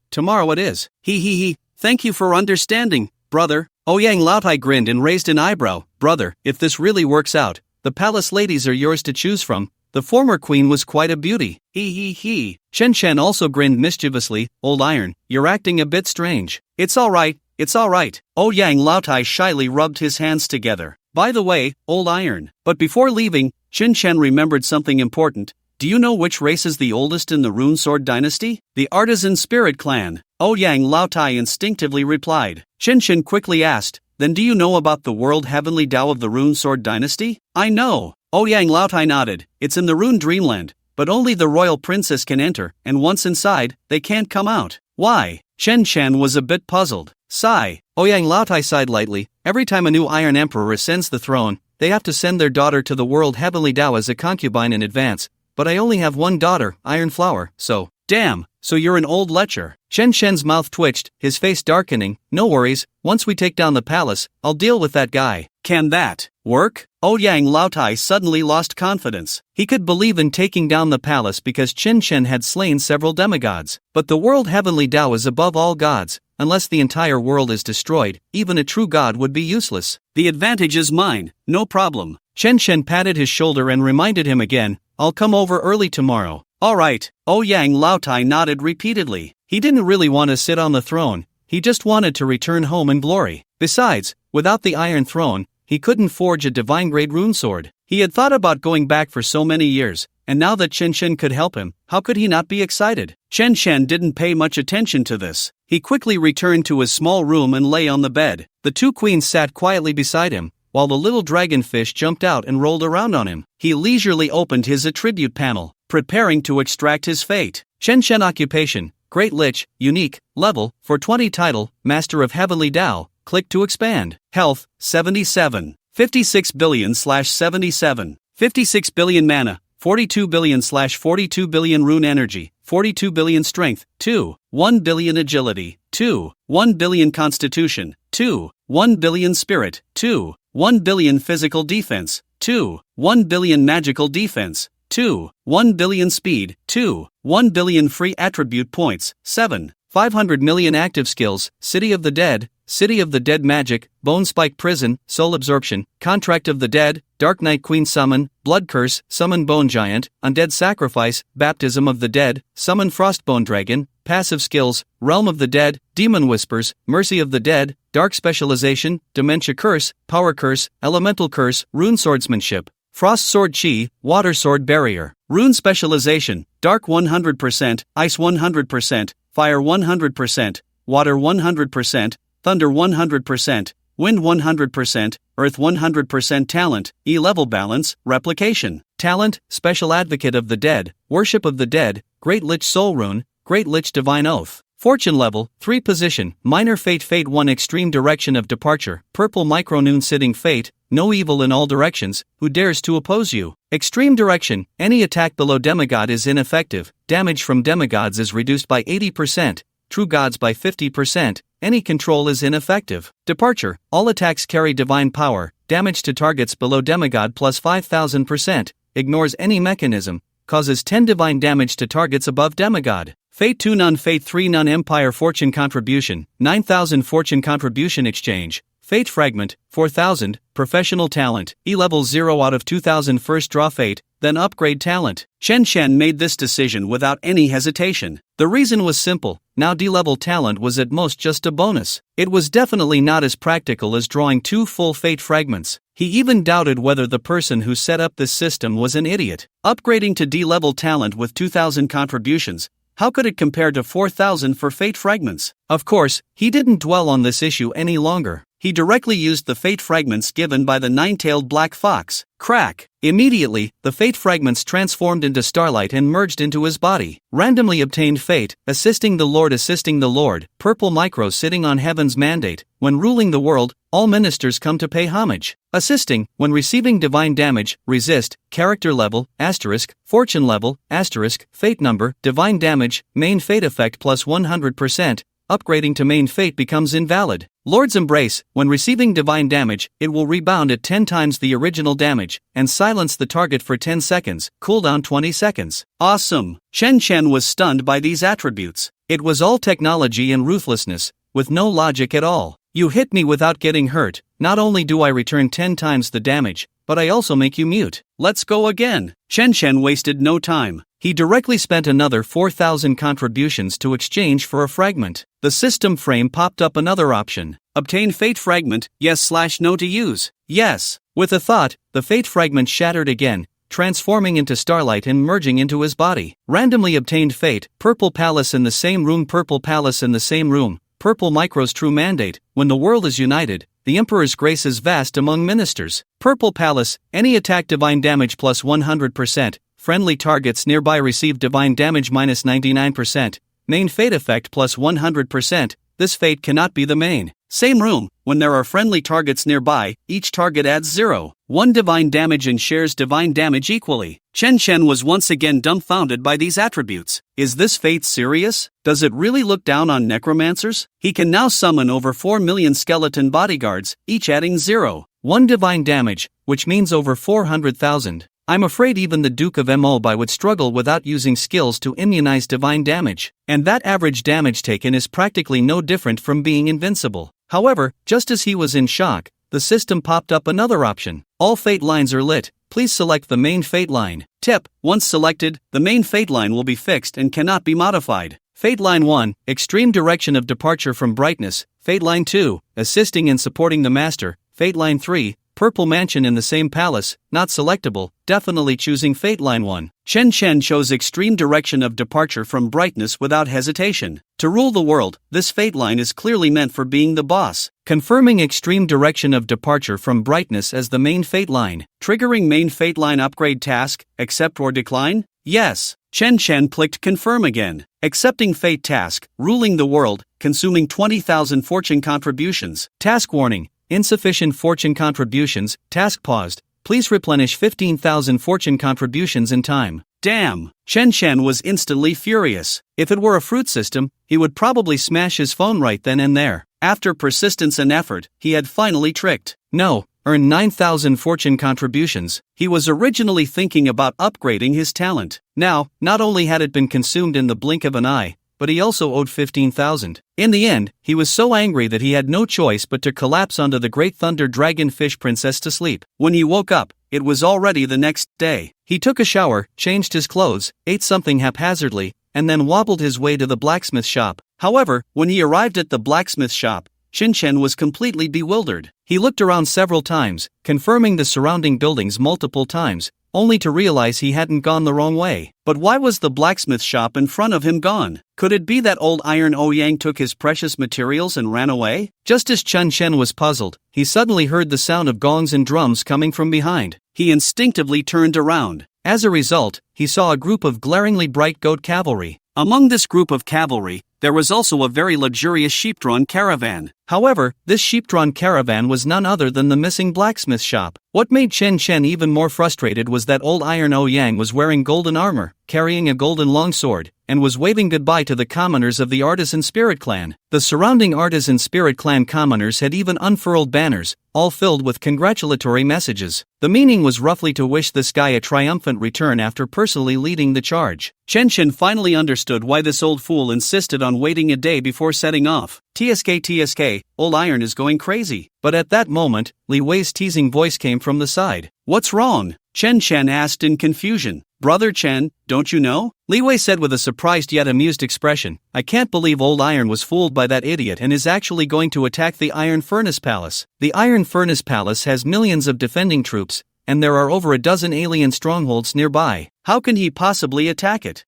Tomorrow it is. He. Thank you for understanding, brother. Ouyang Laotai grinned and raised an eyebrow. Brother, if this really works out, the palace ladies are yours to choose from. The former queen was quite a beauty. He. Chen Chen also grinned mischievously. Old Iron, you're acting a bit strange. It's alright. Ouyang Laotai shyly rubbed his hands together. By the way, Old Iron. But before leaving, Chen Chen remembered something important. Do you know which race is the oldest in the Rune Sword dynasty? The Artisan Spirit clan. Ouyang Laotai instinctively replied. Chen Chen quickly asked, then do you know about the World Heavenly Dao of the Rune Sword dynasty? I know. Ouyang Laotai nodded. It's in the Rune Dreamland, but only the royal princess can enter, and once inside, they can't come out. Why? Chen Chen was a bit puzzled. Sigh. Ouyang Laotai sighed lightly. Every time a new Iron Emperor ascends the throne, they have to send their daughter to the World Heavenly Dao as a concubine in advance. But I only have one daughter, Iron Flower, so... Damn, so you're an old lecher. Chen Shen's mouth twitched, his face darkening. No worries, once we take down the palace, I'll deal with that guy. Can that work? Ouyang Laotai suddenly lost confidence. He could believe in taking down the palace because Chen Chen had slain several demigods. But the World Heavenly Dao is above all gods, unless the entire world is destroyed, even a true god would be useless. The advantage is mine, no problem. Chen Shen patted his shoulder and reminded him again, I'll come over early tomorrow. Alright, Ouyang Laotai nodded repeatedly. He didn't really want to sit on the throne, he just wanted to return home in glory. Besides, without the Iron Throne, he couldn't forge a divine-grade rune sword. He had thought about going back for so many years, and now that Chen Shen could help him, how could he not be excited? Chen Shen didn't pay much attention to this. He quickly returned to his small room and lay on the bed. The two queens sat quietly beside him, while the little dragonfish jumped out and rolled around on him. He leisurely opened his attribute panel, preparing to extract his fate. Chen Shen occupation, Great Lich, unique, level, 420 title, Master of Heavenly Tao, click to expand. Health, 77. 56 billion/77. 56 billion mana, 42 billion/42 billion rune energy, 42 billion strength, 2, 1 billion agility, 2, 1 billion constitution, 2, 1 billion spirit, 2, 1 billion physical defense, 2, 1 billion magical defense, 2, 1 billion speed, 2, 1 billion free attribute points, 7, 500 million active skills, City of the Dead magic, Bone Spike Prison, Soul Absorption, Contract of the Dead, Dark Night Queen Summon, Blood Curse, Summon Bone Giant, Undead Sacrifice, Baptism of the Dead, Summon Frostbone Dragon, Passive Skills, Realm of the Dead, Demon Whispers, Mercy of the Dead, Dark Specialization, Dementia Curse, Power Curse, Elemental Curse, Rune Swordsmanship, Frost Sword Chi, Water Sword Barrier, Rune Specialization, Dark 100%, Ice 100%, Fire 100%, Water 100%, Thunder 100%, Wind 100%, Earth 100% Talent, E-Level Balance, Replication. Talent, Special Advocate of the Dead, Worship of the Dead, Great Lich Soul Rune, Great Lich Divine Oath. Fortune level, 3 position, Minor Fate Fate 1 Extreme Direction of Departure, Purple Micro Noon Sitting Fate, no evil in all directions, who dares to oppose you? Extreme Direction, any attack below demigod is ineffective, damage from demigods is reduced by 80%, true gods by 50%, any control is ineffective. Departure, all attacks carry divine power, damage to targets below demigod plus 5000%, ignores any mechanism, causes 10 divine damage to targets above demigod. Fate 2 None Fate 3 None Empire Fortune Contribution, 9000 Fortune Contribution Exchange, Fate Fragment, 4000, Professional Talent, E-Level 0 out of 2000 First draw Fate, then upgrade Talent. Chen Shen made this decision without any hesitation. The reason was simple, now D-Level Talent was at most just a bonus. It was definitely not as practical as drawing 2 full Fate Fragments. He even doubted whether the person who set up this system was an idiot. Upgrading to D-Level Talent with 2000 contributions, how could it compare to 4,000 for Fate Fragments? Of course, he didn't dwell on this issue any longer. He directly used the Fate Fragments given by the nine-tailed black fox. Crack! Immediately, the Fate Fragments transformed into starlight and merged into his body. Randomly obtained Fate, assisting the Lord, Purple Micro sitting on Heaven's Mandate, when ruling the world, all ministers come to pay homage. Assisting, when receiving divine damage, resist, character level, asterisk, fortune level, asterisk, fate number, divine damage, main fate effect plus 100%, upgrading to main fate becomes invalid. Lord's Embrace, when receiving divine damage, it will rebound at 10 times the original damage, and silence the target for 10 seconds, cooldown 20 seconds. Awesome! Chen Shen was stunned by these attributes. It was all technology and ruthlessness, with no logic at all. You hit me without getting hurt, not only do I return 10 times the damage, but I also make you mute. Let's go again. Chen Shen wasted no time. He directly spent another 4,000 contributions to exchange for a fragment. The system frame popped up another option. Obtain Fate Fragment, yes/no to use. Yes. With a thought, the Fate Fragment shattered again, transforming into starlight and merging into his body. Randomly obtained Fate, Purple Palace in the same room, Purple Palace in the same room, Purple Micro's true mandate, when the world is united, the Emperor's grace is vast among ministers. Purple Palace, any attack divine damage plus 100%, friendly targets nearby receive divine damage minus 99%, main fate effect plus 100%, this fate cannot be the main. Same room, when there are friendly targets nearby, each target adds 0.1 divine damage and shares divine damage equally. Chen Shen was once again dumbfounded by these attributes. Is this fate serious? Does it really look down on necromancers? He can now summon over 4 million skeleton bodyguards, each adding 0.1 divine damage, which means over 400,000. I'm afraid even the Duke of Mobi would struggle without using skills to immunize divine damage, and that average damage taken is practically no different from being invincible. However, just as he was in shock, the system popped up another option. All fate lines are lit, please select the main fate line. Tip: once selected, the main fate line will be fixed and cannot be modified. Fate line 1, extreme direction of departure from brightness. Fate line 2, assisting and supporting the master. Fate line 3, purple mansion in the same palace, not selectable, definitely choosing fate line 1. Chen Chen chose extreme direction of departure from brightness without hesitation. To rule the world, this fate line is clearly meant for being the boss. Confirming extreme direction of departure from brightness as the main fate line. Triggering main fate line upgrade task, accept or decline? Yes. Chen Chen clicked confirm again. Accepting fate task, ruling the world, consuming 20,000 fortune contributions. Task warning, insufficient fortune contributions, task paused. Please replenish 15,000 fortune contributions in time. Damn! Chen Chen was instantly furious. If it were a fruit system, he would probably smash his phone right then and there. After persistence and effort, he had finally tricked. No, earn 9,000 fortune contributions. He was originally thinking about upgrading his talent. Now, not only had it been consumed in the blink of an eye, but he also owed 15,000. In the end, he was so angry that he had no choice but to collapse onto the Great Thunder Dragon Fish Princess to sleep. When he woke up, it was already the next day. He took a shower, changed his clothes, ate something haphazardly, and then wobbled his way to the blacksmith shop. However, when he arrived at the blacksmith shop, Chen Chen was completely bewildered. He looked around several times, confirming the surrounding buildings multiple times, only to realize he hadn't gone the wrong way. But why was the blacksmith shop in front of him gone? Could it be that old Iron Ouyang took his precious materials and ran away? Just as Chen Chen was puzzled, he suddenly heard the sound of gongs and drums coming from behind. He instinctively turned around. As a result, he saw a group of glaringly bright goat cavalry. Among this group of cavalry, there was also a very luxurious sheep-drawn caravan. However, this sheep-drawn caravan was none other than the missing blacksmith shop. What made Chen Chen even more frustrated was that old Iron Ouyang was wearing golden armor, carrying a golden longsword, and was waving goodbye to the commoners of the Artisan Spirit Clan. The surrounding Artisan Spirit Clan commoners had even unfurled banners, all filled with congratulatory messages. The meaning was roughly to wish this guy a triumphant return after personally leading the charge. Chen Chen finally understood why this old fool insisted on waiting a day before setting off. TSK, old Iron is going crazy. But at that moment, Li Wei's teasing voice came from the side. What's wrong? Chen Chen asked in confusion. Brother Chen, don't you know? Li Wei said with a surprised yet amused expression. I can't believe old Iron was fooled by that idiot and is actually going to attack the Iron Furnace Palace. The Iron Furnace Palace has millions of defending troops, and there are over a dozen alien strongholds nearby. How can he possibly attack it?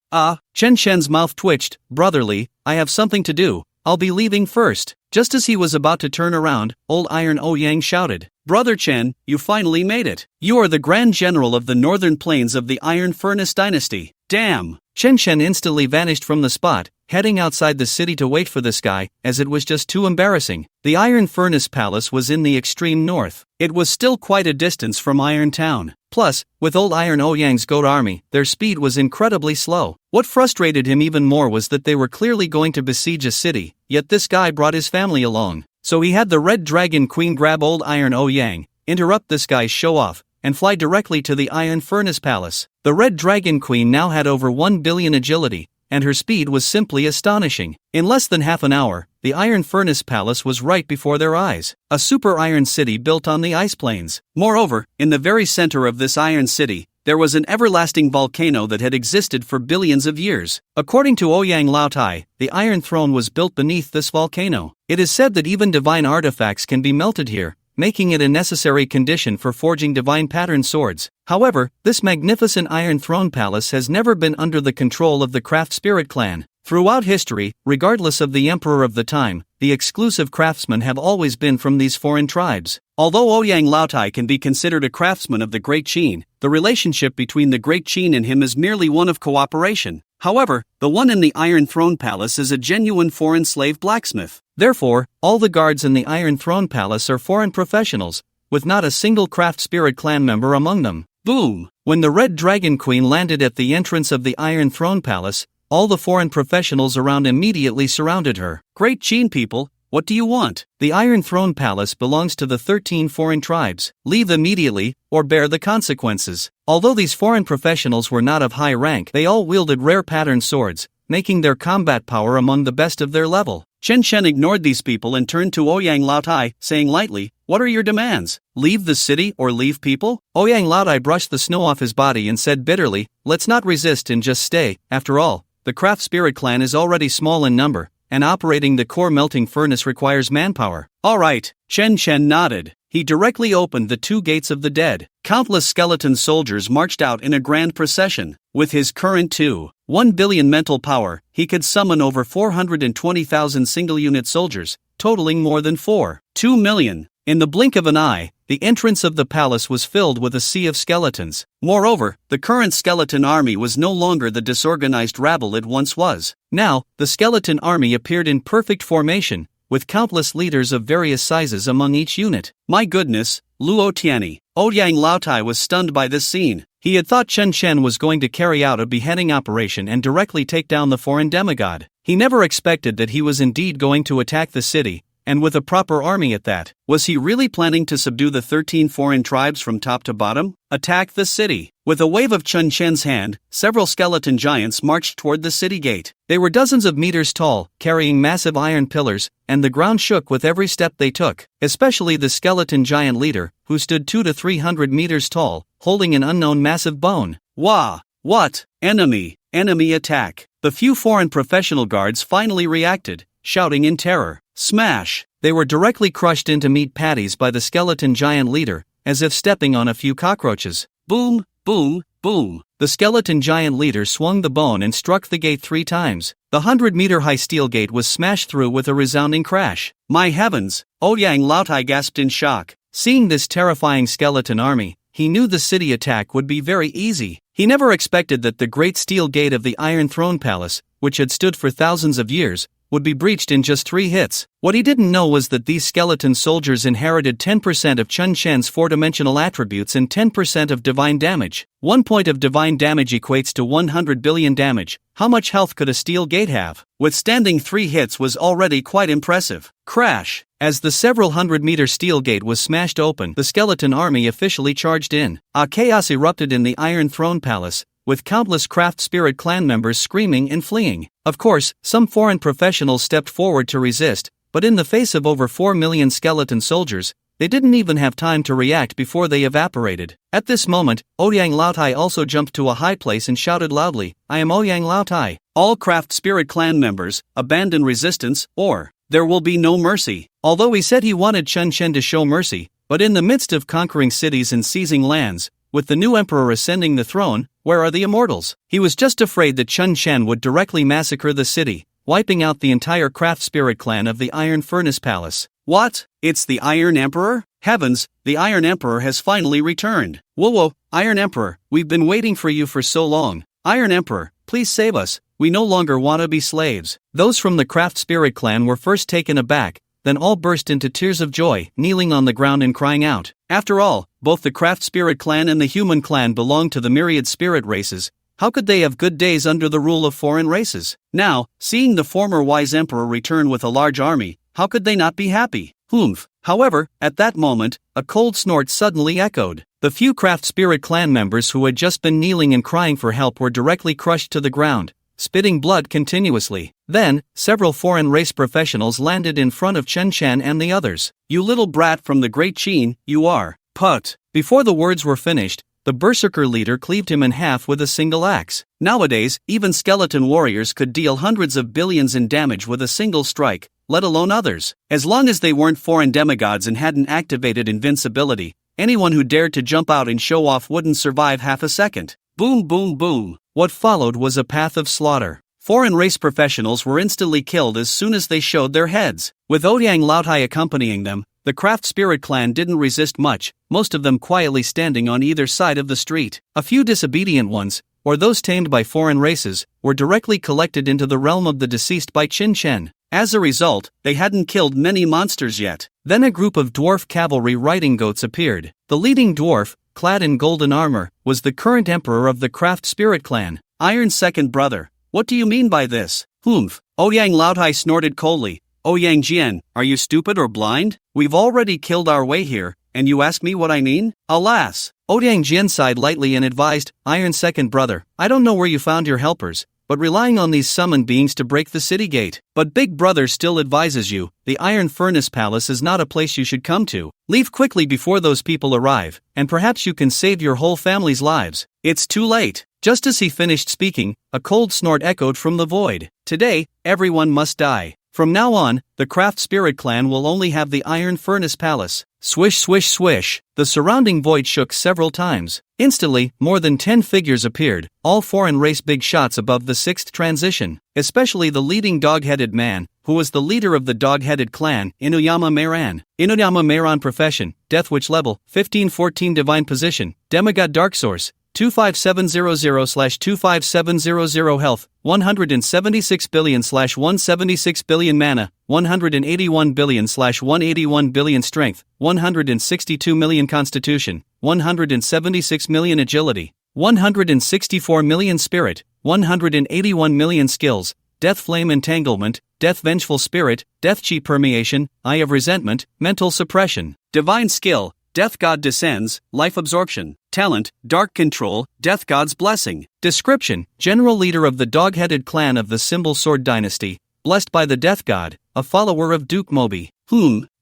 Chen Chen's mouth twitched. Brother Li, I have something to do. I'll be leaving first. Just as he was about to turn around, old Iron Ouyang shouted. Brother Chen, you finally made it. You are the Grand General of the Northern Plains of the Iron Furnace Dynasty. Damn! Chen Chen instantly vanished from the spot, heading outside the city to wait for this guy, as it was just too embarrassing. The Iron Furnace Palace was in the extreme north. It was still quite a distance from Iron Town. Plus, with old Iron Ouyang's goat army, their speed was incredibly slow. What frustrated him even more was that they were clearly going to besiege a city, yet this guy brought his family along. So he had the Red Dragon Queen grab old Iron Ouyang, interrupt this guy's show-off, and fly directly to the Iron Furnace Palace. The Red Dragon Queen now had over 1 billion agility, and her speed was simply astonishing. In less than half an hour, the Iron Furnace Palace was right before their eyes. A super iron city built on the ice plains. Moreover, in the very center of this iron city, there was an everlasting volcano that had existed for billions of years. According to Ouyang Laotai, the Iron Throne was built beneath this volcano. It is said that even divine artifacts can be melted here, making it a necessary condition for forging divine pattern swords. However, this magnificent Iron Throne Palace has never been under the control of the Craft Spirit Clan. Throughout history, regardless of the emperor of the time, the exclusive craftsmen have always been from these foreign tribes. Although Ouyang Laotai can be considered a craftsman of the Great Qin, the relationship between the Great Qin and him is merely one of cooperation. However, the one in the Iron Throne Palace is a genuine foreign slave blacksmith. Therefore, all the guards in the Iron Throne Palace are foreign professionals, with not a single Craft Spirit Clan member among them. Boom! When the Red Dragon Queen landed at the entrance of the Iron Throne Palace, all the foreign professionals around immediately surrounded her. Great Qin people, what do you want? The Iron Throne Palace belongs to the 13 foreign tribes. Leave immediately, or bear the consequences. Although these foreign professionals were not of high rank, they all wielded rare pattern swords, making their combat power among the best of their level. Chen Shen ignored these people and turned to Ouyang Laotai, saying lightly, "What are your demands? Leave the city or leave people?" Ouyang Laotai brushed the snow off his body and said bitterly, "Let's not resist and just stay. After all, the Craft Spirit clan is already small in number, and operating the core melting furnace requires manpower." "All right," Chen Shen nodded. He directly opened the 2 gates of the dead. Countless skeleton soldiers marched out in a grand procession. With his current 2.1 billion mental power, he could summon over 420,000 single-unit soldiers, totaling more than 4.2 million. In the blink of an eye, the entrance of the palace was filled with a sea of skeletons. Moreover, the current skeleton army was no longer the disorganized rabble it once was. Now, the skeleton army appeared in perfect formation, with countless leaders of various sizes among each unit. My goodness, Luo Tianyi. Ouyang Laotai was stunned by this scene. He had thought Chen Shen was going to carry out a beheading operation and directly take down the foreign demigod. He never expected that he was indeed going to attack the city, and with a proper army at that. Was he really planning to subdue the 13 foreign tribes from top to bottom? Attack the city. With a wave of Chen Shen's hand, several skeleton giants marched toward the city gate. They were dozens of meters tall, carrying massive iron pillars, and the ground shook with every step they took, especially the skeleton giant leader, who stood 200 to 300 meters tall, holding an unknown massive bone. Wah! What? Enemy! Enemy attack! The few foreign professional guards finally reacted, shouting in terror. Smash! They were directly crushed into meat patties by the skeleton giant leader, as if stepping on a few cockroaches. Boom, boom, boom. The skeleton giant leader swung the bone and struck the gate 3 times. The 100-meter-high steel gate was smashed through with a resounding crash. My heavens! Ouyang Laotai gasped in shock. Seeing this terrifying skeleton army, he knew the city attack would be very easy. He never expected that the great steel gate of the Iron Throne Palace, which had stood for thousands of years, would be breached in just 3 hits. What he didn't know was that these skeleton soldiers inherited 10% of Chen Shen's 4-dimensional attributes and 10% of divine damage. 1 point of divine damage equates to 100 billion damage. How much health could a steel gate have? Withstanding 3 hits was already quite impressive. Crash! As the several 100-meter steel gate was smashed open, the skeleton army officially charged in. A chaos erupted in the Iron Throne Palace, with countless Craft Spirit clan members screaming and fleeing. Of course, some foreign professionals stepped forward to resist, but in the face of over 4 million skeleton soldiers, they didn't even have time to react before they evaporated. At this moment, Ouyang Laotai also jumped to a high place and shouted loudly, "I am Ouyang Laotai. All Craft Spirit clan members, abandon resistance, or there will be no mercy." Although he said he wanted Chen Shen to show mercy, but in the midst of conquering cities and seizing lands, with the new emperor ascending the throne, where are the immortals? He was just afraid that Chen Shen would directly massacre the city, wiping out the entire Craft Spirit clan of the Iron Furnace Palace. What? It's the Iron Emperor? Heavens, the Iron Emperor has finally returned. Whoa, Iron Emperor, we've been waiting for you for so long. Iron Emperor, please save us, we no longer want to be slaves. Those from the Craft Spirit clan were first taken aback, then all burst into tears of joy, kneeling on the ground and crying out. After all, both the Craft Spirit clan and the human clan belong to the myriad spirit races. How could they have good days under the rule of foreign races? Now, seeing the former wise emperor return with a large army, how could they not be happy? Humph. However, at that moment, a cold snort suddenly echoed. The few Craft Spirit clan members who had just been kneeling and crying for help were directly crushed to the ground, spitting blood continuously. Then, several foreign race professionals landed in front of Chen Shen and the others. You little brat from the Great Qin, you are. Put. Before the words were finished, the berserker leader cleaved him in half with a single axe. Nowadays, even skeleton warriors could deal hundreds of billions in damage with a single strike, let alone others. As long as they weren't foreign demigods and hadn't activated invincibility, anyone who dared to jump out and show off wouldn't survive half a second. Boom, boom, boom. What followed was a path of slaughter. Foreign race professionals were instantly killed as soon as they showed their heads. With Ouyang Laotai accompanying them, the Craft Spirit clan didn't resist much, most of them quietly standing on either side of the street. A few disobedient ones, or those tamed by foreign races, were directly collected into the realm of the deceased by Chen Shen. As a result, they hadn't killed many monsters yet. Then a group of dwarf cavalry riding goats appeared. The leading dwarf, clad in golden armor, was the current emperor of the Craft Spirit clan. Iron's second brother. What do you mean by this? Humph. Ouyang Laotai snorted coldly, Yang Jian, are you stupid or blind? We've already killed our way here, and you ask me what I mean? Alas! Yang Jian sighed lightly and advised, Iron Second Brother, I don't know where you found your helpers, but relying on these summoned beings to break the city gate. But Big Brother still advises you, the Iron Furnace Palace is not a place you should come to. Leave quickly before those people arrive, and perhaps you can save your whole family's lives. It's too late. Just as he finished speaking, a cold snort echoed from the void. Today, everyone must die. From now on, the Craft Spirit clan will only have the Iron Furnace Palace. Swish swish swish, the surrounding void shook several times. Instantly, more than 10 figures appeared, all foreign race big shots above the 6th transition, especially the leading dog-headed man, who was the leader of the dog-headed clan, Inuyama Meiran. Inuyama Meiran profession, Death Witch level, 1514 divine position, Demigod Dark Source, 25700/25700 health, 176 billion/176 billion mana, 181 billion/181 billion strength, 162 million constitution, 176 million agility, 164 million spirit, 181 million skills, Death Flame Entanglement, Death Vengeful Spirit, Death Chi Permeation, Eye of Resentment, Mental Suppression, Divine Skill, Death God Descends, Life Absorption, Talent, Dark Control, Death God's Blessing. Description: General leader of the dog-headed clan of the Symbol Sword Dynasty, blessed by the Death God, a follower of Duke Mobi.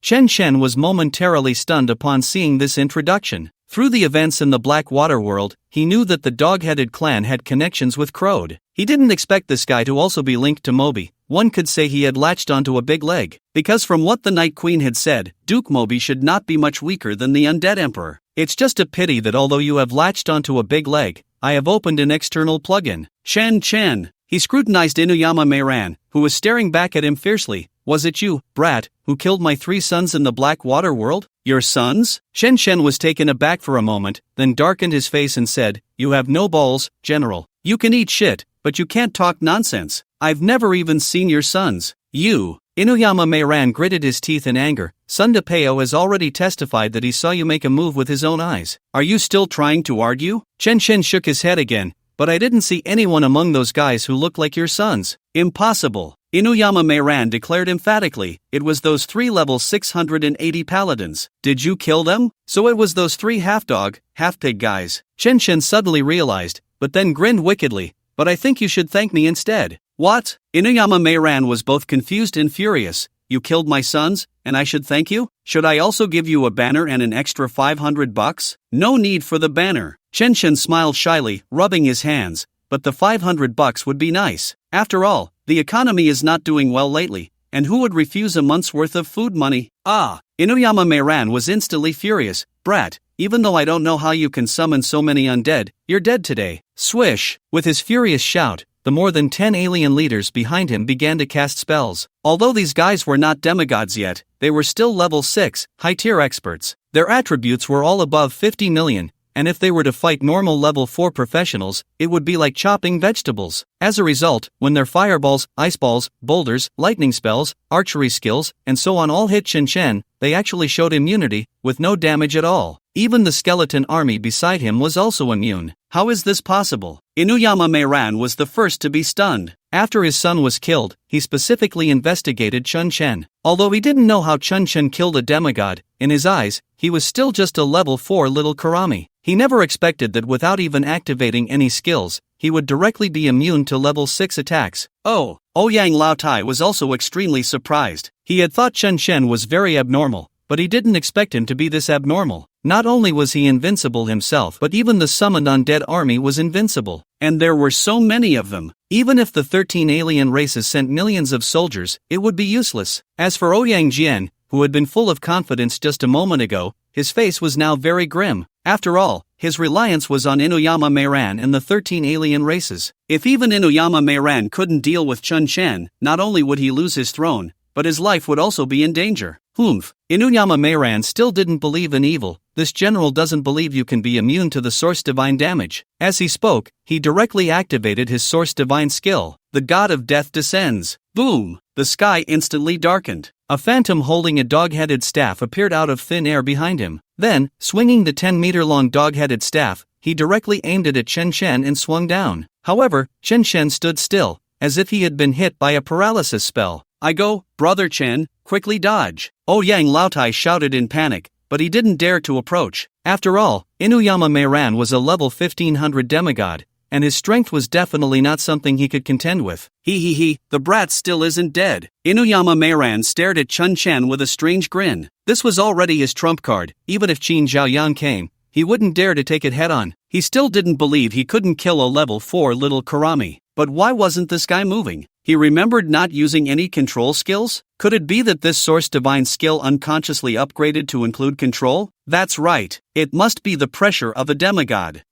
Chen Shen was momentarily stunned upon seeing this introduction. Through the events in the Black Water world, he knew that the dog-headed clan had connections with Crowd. He didn't expect this guy to also be linked to Mobi. One could say he had latched onto a big leg, because from what the Night Queen had said, Duke Mobi should not be much weaker than the Undead Emperor. It's just a pity that although you have latched onto a big leg, I have opened an external plugin. Chen. He scrutinized Inuyama Meiran, who was staring back at him fiercely. Was it you, brat, who killed my 3 sons in the Black Water world? Your sons? Shen was taken aback for a moment, then darkened his face and said, You have no balls, General. You can eat shit, but you can't talk nonsense. I've never even seen your sons. You. Inuyama Meiran gritted his teeth in anger. Son Peo has already testified that he saw you make a move with his own eyes. Are you still trying to argue? Chen shook his head again. But I didn't see anyone among those guys who looked like your sons. Impossible. Inuyama Meiran declared emphatically, it was those 3 level 680 paladins. Did you kill them? So it was those 3 half-dog, half-pig guys. Chen suddenly realized, but then grinned wickedly. But I think you should thank me instead. What? Inuyama Meiran was both confused and furious. You killed my sons, and I should thank you? Should I also give you a banner and an extra $500? No need for the banner. Chen smiled shyly, rubbing his hands, but the $500 would be nice. After all, the economy is not doing well lately, and who would refuse a month's worth of food money? Inuyama Meiran was instantly furious. Brat, even though I don't know how you can summon so many undead, you're dead today. Swish! With his furious shout, the more than 10 alien leaders behind him began to cast spells. Although these guys were not demigods yet, they were still level 6, high-tier experts. Their attributes were all above 50 million, and if they were to fight normal level 4 professionals, it would be like chopping vegetables. As a result, when their fireballs, ice balls, boulders, lightning spells, archery skills, and so on all hit Chen, they actually showed immunity, with no damage at all. Even the skeleton army beside him was also immune. How is this possible? Inuyama Meiran was the first to be stunned. After his son was killed, he specifically investigated Chen. Although he didn't know how Chen killed a demigod, in his eyes, he was still just a level 4 little Karami. He never expected that without even activating any skills, he would directly be immune to level 6 attacks. Ouyang Laotai was also extremely surprised. He had thought Chen was very abnormal, but he didn't expect him to be this abnormal. Not only was he invincible himself, but even the summoned undead army was invincible. And there were so many of them. Even if the 13 alien races sent millions of soldiers, it would be useless. As for Ouyang Jian, who had been full of confidence just a moment ago, his face was now very grim. After all, his reliance was on Inuyama Meiran and the 13 alien races. If even Inuyama Meiran couldn't deal with Chen, not only would he lose his throne, but his life would also be in danger. Inuyama Meiran still didn't believe in evil. This general doesn't believe you can be immune to the source divine damage. As he spoke, he directly activated his source divine skill. The god of death descends. Boom! The sky instantly darkened. A phantom holding a dog-headed staff appeared out of thin air behind him. Then, swinging the 10-meter-long dog-headed staff, he directly aimed it at Chen and swung down. However, Chen stood still, as if he had been hit by a paralysis spell. I go, brother Chen, quickly dodge. Ouyang Laotai shouted in panic, but he didn't dare to approach. After all, Inuyama Meiran was a level 1500 demigod, and his strength was definitely not something he could contend with. The brat still isn't dead. Inuyama Meiran stared at Chun Chen with a strange grin. This was already his trump card. Even if Qin Zhaoyan came, he wouldn't dare to take it head-on. He still didn't believe he couldn't kill a level 4 little Kurami. But why wasn't this guy moving? He remembered not using any control skills? Could it be that this source divine skill unconsciously upgraded to include control? That's right, it must be the pressure of a demigod.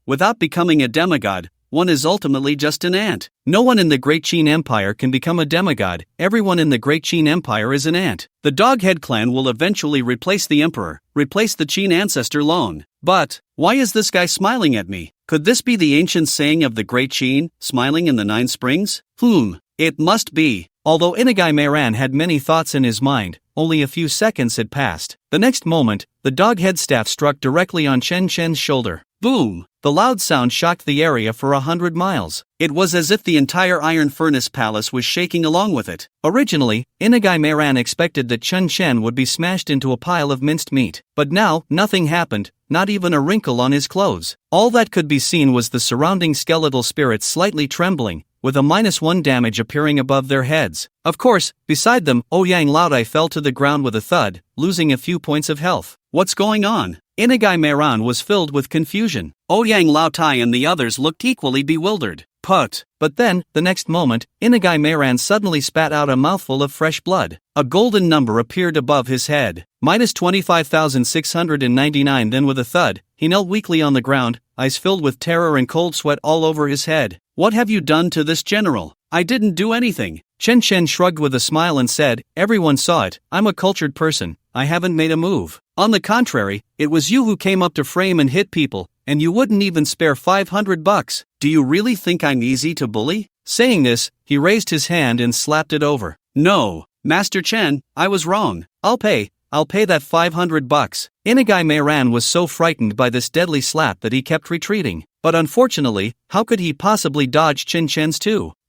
Without becoming a demigod, one is ultimately just an ant. No one in the Great Qin Empire can become a demigod. Everyone in the Great Qin Empire is an ant. The Doghead clan will eventually replace the emperor, replace the Qin ancestor Lone. But why is this guy smiling at me? Could this be the ancient saying of the Great Qin, smiling in the 9 springs? It must be. Although Inugai Meiran had many thoughts in his mind, only a few seconds had passed. The next moment, the doghead staff struck directly on Chen Chen's shoulder. Boom! The loud sound shocked the area for 100 miles. It was as if the entire Iron Furnace Palace was shaking along with it. Originally, Inugai Meiran expected that Chun Chen would be smashed into a pile of minced meat. But now, nothing happened, not even a wrinkle on his clothes. All that could be seen was the surrounding skeletal spirits slightly trembling, with a -1 damage appearing above their heads. Of course, beside them, Ouyang Laotai fell to the ground with a thud, losing a few points of health. What's going on? Inugai Meiran was filled with confusion. Ouyang Laotai and the others looked equally bewildered. But then, the next moment, Inugai Meiran suddenly spat out a mouthful of fresh blood. A golden number appeared above his head. -25,699. Then with a thud, he knelt weakly on the ground, eyes filled with terror and cold sweat all over his head. What have you done to this general? I didn't do anything. Chen Chen shrugged with a smile and said, everyone saw it, I'm a cultured person, I haven't made a move. On the contrary, it was you who came up to frame and hit people, and you wouldn't even spare $500. Do you really think I'm easy to bully? Saying this, he raised his hand and slapped it over. No, Master Chen, I was wrong. I'll pay that $500. Inugai Meiran was so frightened by this deadly slap that he kept retreating. But unfortunately, how could he possibly dodge Chin Chen's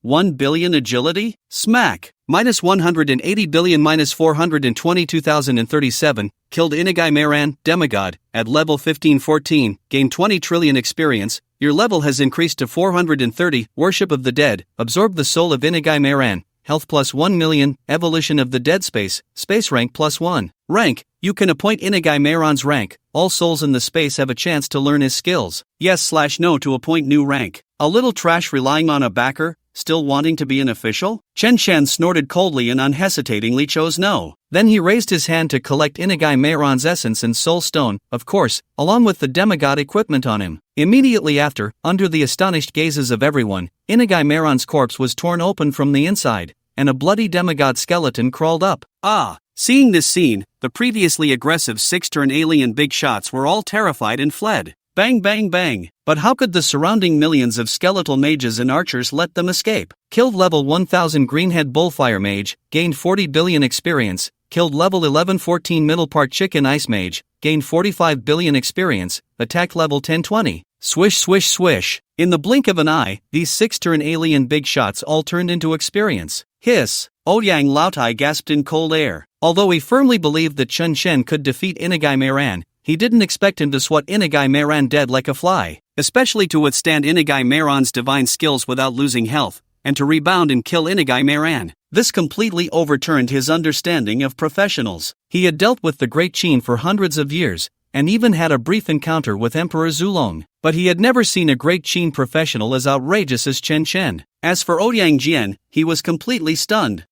1 billion agility? Smack! -180 billion -422,037, killed Inugai Meiran, demigod, at level 1514, gained 20 trillion experience, your level has increased to 430, worship of the dead, absorb the soul of Inugai Meiran, health plus 1 million, evolution of the dead space rank plus 1. Rank, you can appoint Inugai Meiran's rank, all souls in the space have a chance to learn his skills. Yes/no to appoint new rank. A little trash relying on a backer, still wanting to be an official? Chen Chen snorted coldly and unhesitatingly chose no. Then he raised his hand to collect Inugai Meiran's essence and soul stone, of course, along with the demigod equipment on him. Immediately after, under the astonished gazes of everyone, Inugai Meiran's corpse was torn open from the inside, and a bloody demigod skeleton crawled up. Seeing this scene, the previously aggressive 6-turn alien big shots were all terrified and fled. Bang bang bang. But how could the surrounding millions of skeletal mages and archers let them escape? Killed level 1000 Greenhead Bullfire Mage, gained 40 billion experience, killed level 1114 Middle Part Chicken Ice Mage, gained 45 billion experience, attacked level 1020. Swish swish swish. In the blink of an eye, these 6-turn alien big shots all turned into experience. Hiss! Ouyang Laotai gasped in cold air. Although he firmly believed that Chun Chen could defeat Inugai Meiran, he didn't expect him to swat Inugai Meiran dead like a fly, especially to withstand Inugai Meiran's divine skills without losing health, and to rebound and kill Inugai Meiran. This completely overturned his understanding of professionals. He had dealt with the Great Qin for hundreds of years, and even had a brief encounter with Emperor Zulong, but he had never seen a Great Qin professional as outrageous as Chen Chen. As for Ouyang Jian, he was completely stunned.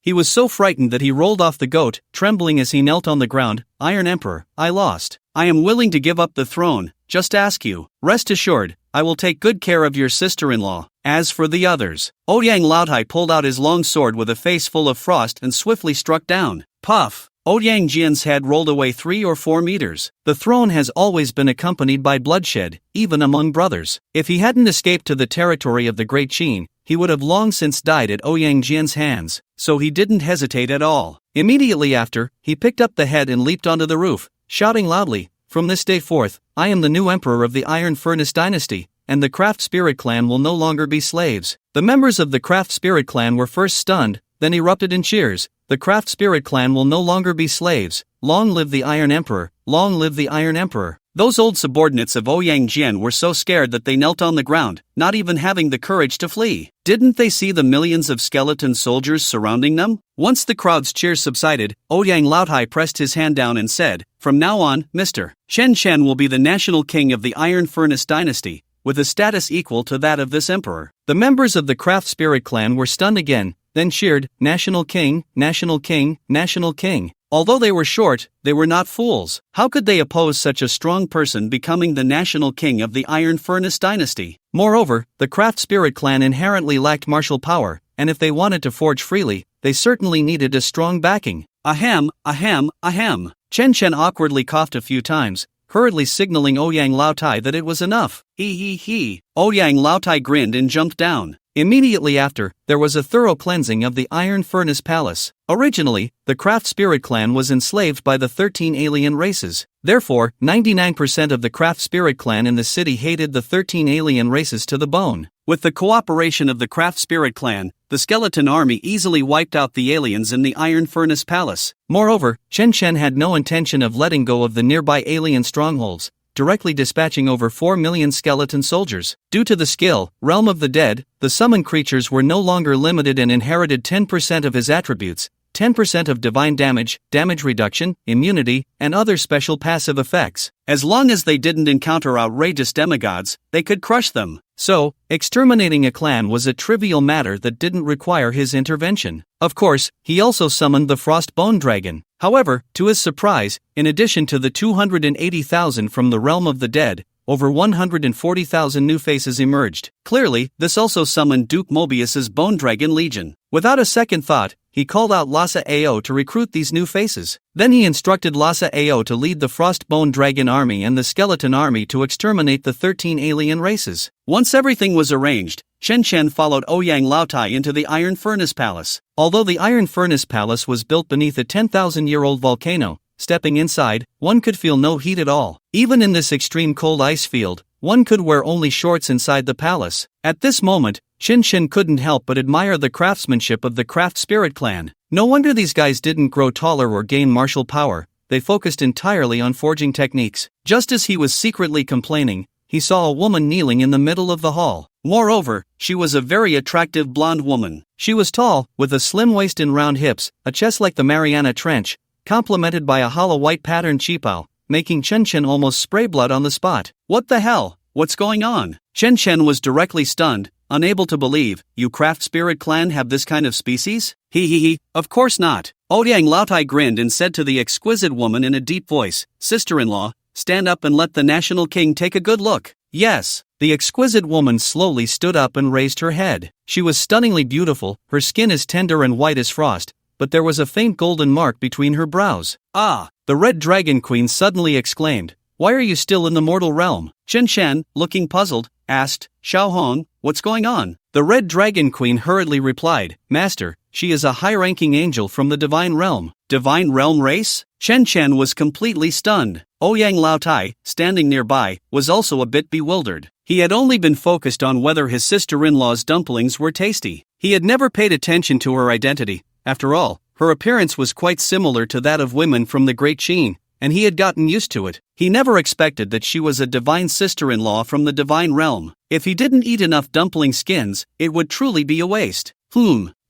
He was so frightened that he rolled off the goat, trembling as he knelt on the ground. Iron Emperor, I lost. I am willing to give up the throne, just ask you. Rest assured, I will take good care of your sister-in-law. As for the others, Ouyang Laotai pulled out his long sword with a face full of frost and swiftly struck down. Puff! Ouyang Jian's head rolled away 3 or 4 meters. The throne has always been accompanied by bloodshed, even among brothers. If he hadn't escaped to the territory of the Great Qin, he would have long since died at Ouyang Jian's hands, so he didn't hesitate at all. Immediately after, he picked up the head and leaped onto the roof, shouting loudly, "From this day forth, I am the new emperor of the Iron Furnace dynasty, and the Craft Spirit clan will no longer be slaves. The members of the Craft Spirit clan were first stunned, then erupted in cheers. The Craft Spirit clan will no longer be slaves. Long live the Iron Emperor, long live the Iron Emperor. Those old subordinates of Ouyang Jian were so scared that they knelt on the ground, not even having the courage to flee. Didn't they see the millions of skeleton soldiers surrounding them? Once the crowd's cheers subsided, Ouyang Laotai pressed his hand down and said, "From now on, Mr. Shen Shen will be the national king of the Iron Furnace dynasty, with a status equal to that of this emperor." The members of the Craft Spirit clan were stunned again, then cheered, "National king, national king, national king." Although they were short, they were not fools. How could they oppose such a strong person becoming the national king of the Iron Furnace dynasty? Moreover, the Craft Spirit clan inherently lacked martial power, and if they wanted to forge freely, they certainly needed a strong backing. Ahem, ahem, ahem. Chen Chen awkwardly coughed a few times, hurriedly signaling Ouyang Laotai that it was enough. He. Ouyang Laotai grinned and jumped down. Immediately after, there was a thorough cleansing of the Iron Furnace Palace. Originally, the Craft Spirit clan was enslaved by the 13 alien races. Therefore, 99% of the Craft Spirit clan in the city hated the 13 alien races to the bone. With the cooperation of the Craft Spirit clan, the skeleton army easily wiped out the aliens in the Iron Furnace Palace. Moreover, Chen Chen had no intention of letting go of the nearby alien strongholds, directly dispatching over 4 million skeleton soldiers. Due to the skill, Realm of the Dead, the summoned creatures were no longer limited and inherited 10% of his attributes, 10% of divine damage, damage reduction, immunity, and other special passive effects. As long as they didn't encounter outrageous demigods, they could crush them. So, exterminating a clan was a trivial matter that didn't require his intervention. Of course, he also summoned the Frostbone Dragon. However, to his surprise, in addition to the 280,000 from the Realm of the Dead, over 140,000 new faces emerged. Clearly, this also summoned Duke Mobius's Bone Dragon Legion. Without a second thought, he called out Lhasa Ao to recruit these new faces. Then he instructed Lhasa Ao to lead the Frostbone Dragon army and the Skeleton army to exterminate the 13 alien races. Once everything was arranged, Shen Shen followed Ouyang Laotai into the Iron Furnace Palace. Although the Iron Furnace Palace was built beneath a 10,000-year-old volcano, stepping inside, one could feel no heat at all. Even in this extreme cold ice field, one could wear only shorts inside the palace. At this moment, Shen Shen couldn't help but admire the craftsmanship of the Craft Spirit clan. No wonder these guys didn't grow taller or gain martial power, they focused entirely on forging techniques. Just as he was secretly complaining, he saw a woman kneeling in the middle of the hall. Moreover, she was a very attractive blonde woman. She was tall, with a slim waist and round hips, a chest like the Mariana Trench, complemented by a hollow white patterned chipao, making Chen Chen almost spray blood on the spot. What the hell? What's going on? Chen Chen was directly stunned, unable to believe. You Craft Spirit clan have this kind of species? He, of course not. Ouyang Laotai grinned and said to the exquisite woman in a deep voice, "Sister-in-law, stand up and let the national king take a good look." Yes. The exquisite woman slowly stood up and raised her head. She was stunningly beautiful, her skin as tender and white as frost, but there was a faint golden mark between her brows. Ah! The Red Dragon Queen suddenly exclaimed, "Why are you still in the mortal realm?" Chen Shen, looking puzzled, asked, "Xiao Hong, what's going on?" The Red Dragon Queen hurriedly replied, "Master, she is a high-ranking angel from the Divine Realm." Divine Realm race? Chen Chen was completely stunned. Ouyang Laotai, standing nearby, was also a bit bewildered. He had only been focused on whether his sister-in-law's dumplings were tasty. He had never paid attention to her identity. After all, her appearance was quite similar to that of women from the Great Qin, and he had gotten used to it. He never expected that she was a divine sister-in-law from the Divine Realm. If he didn't eat enough dumpling skins, it would truly be a waste.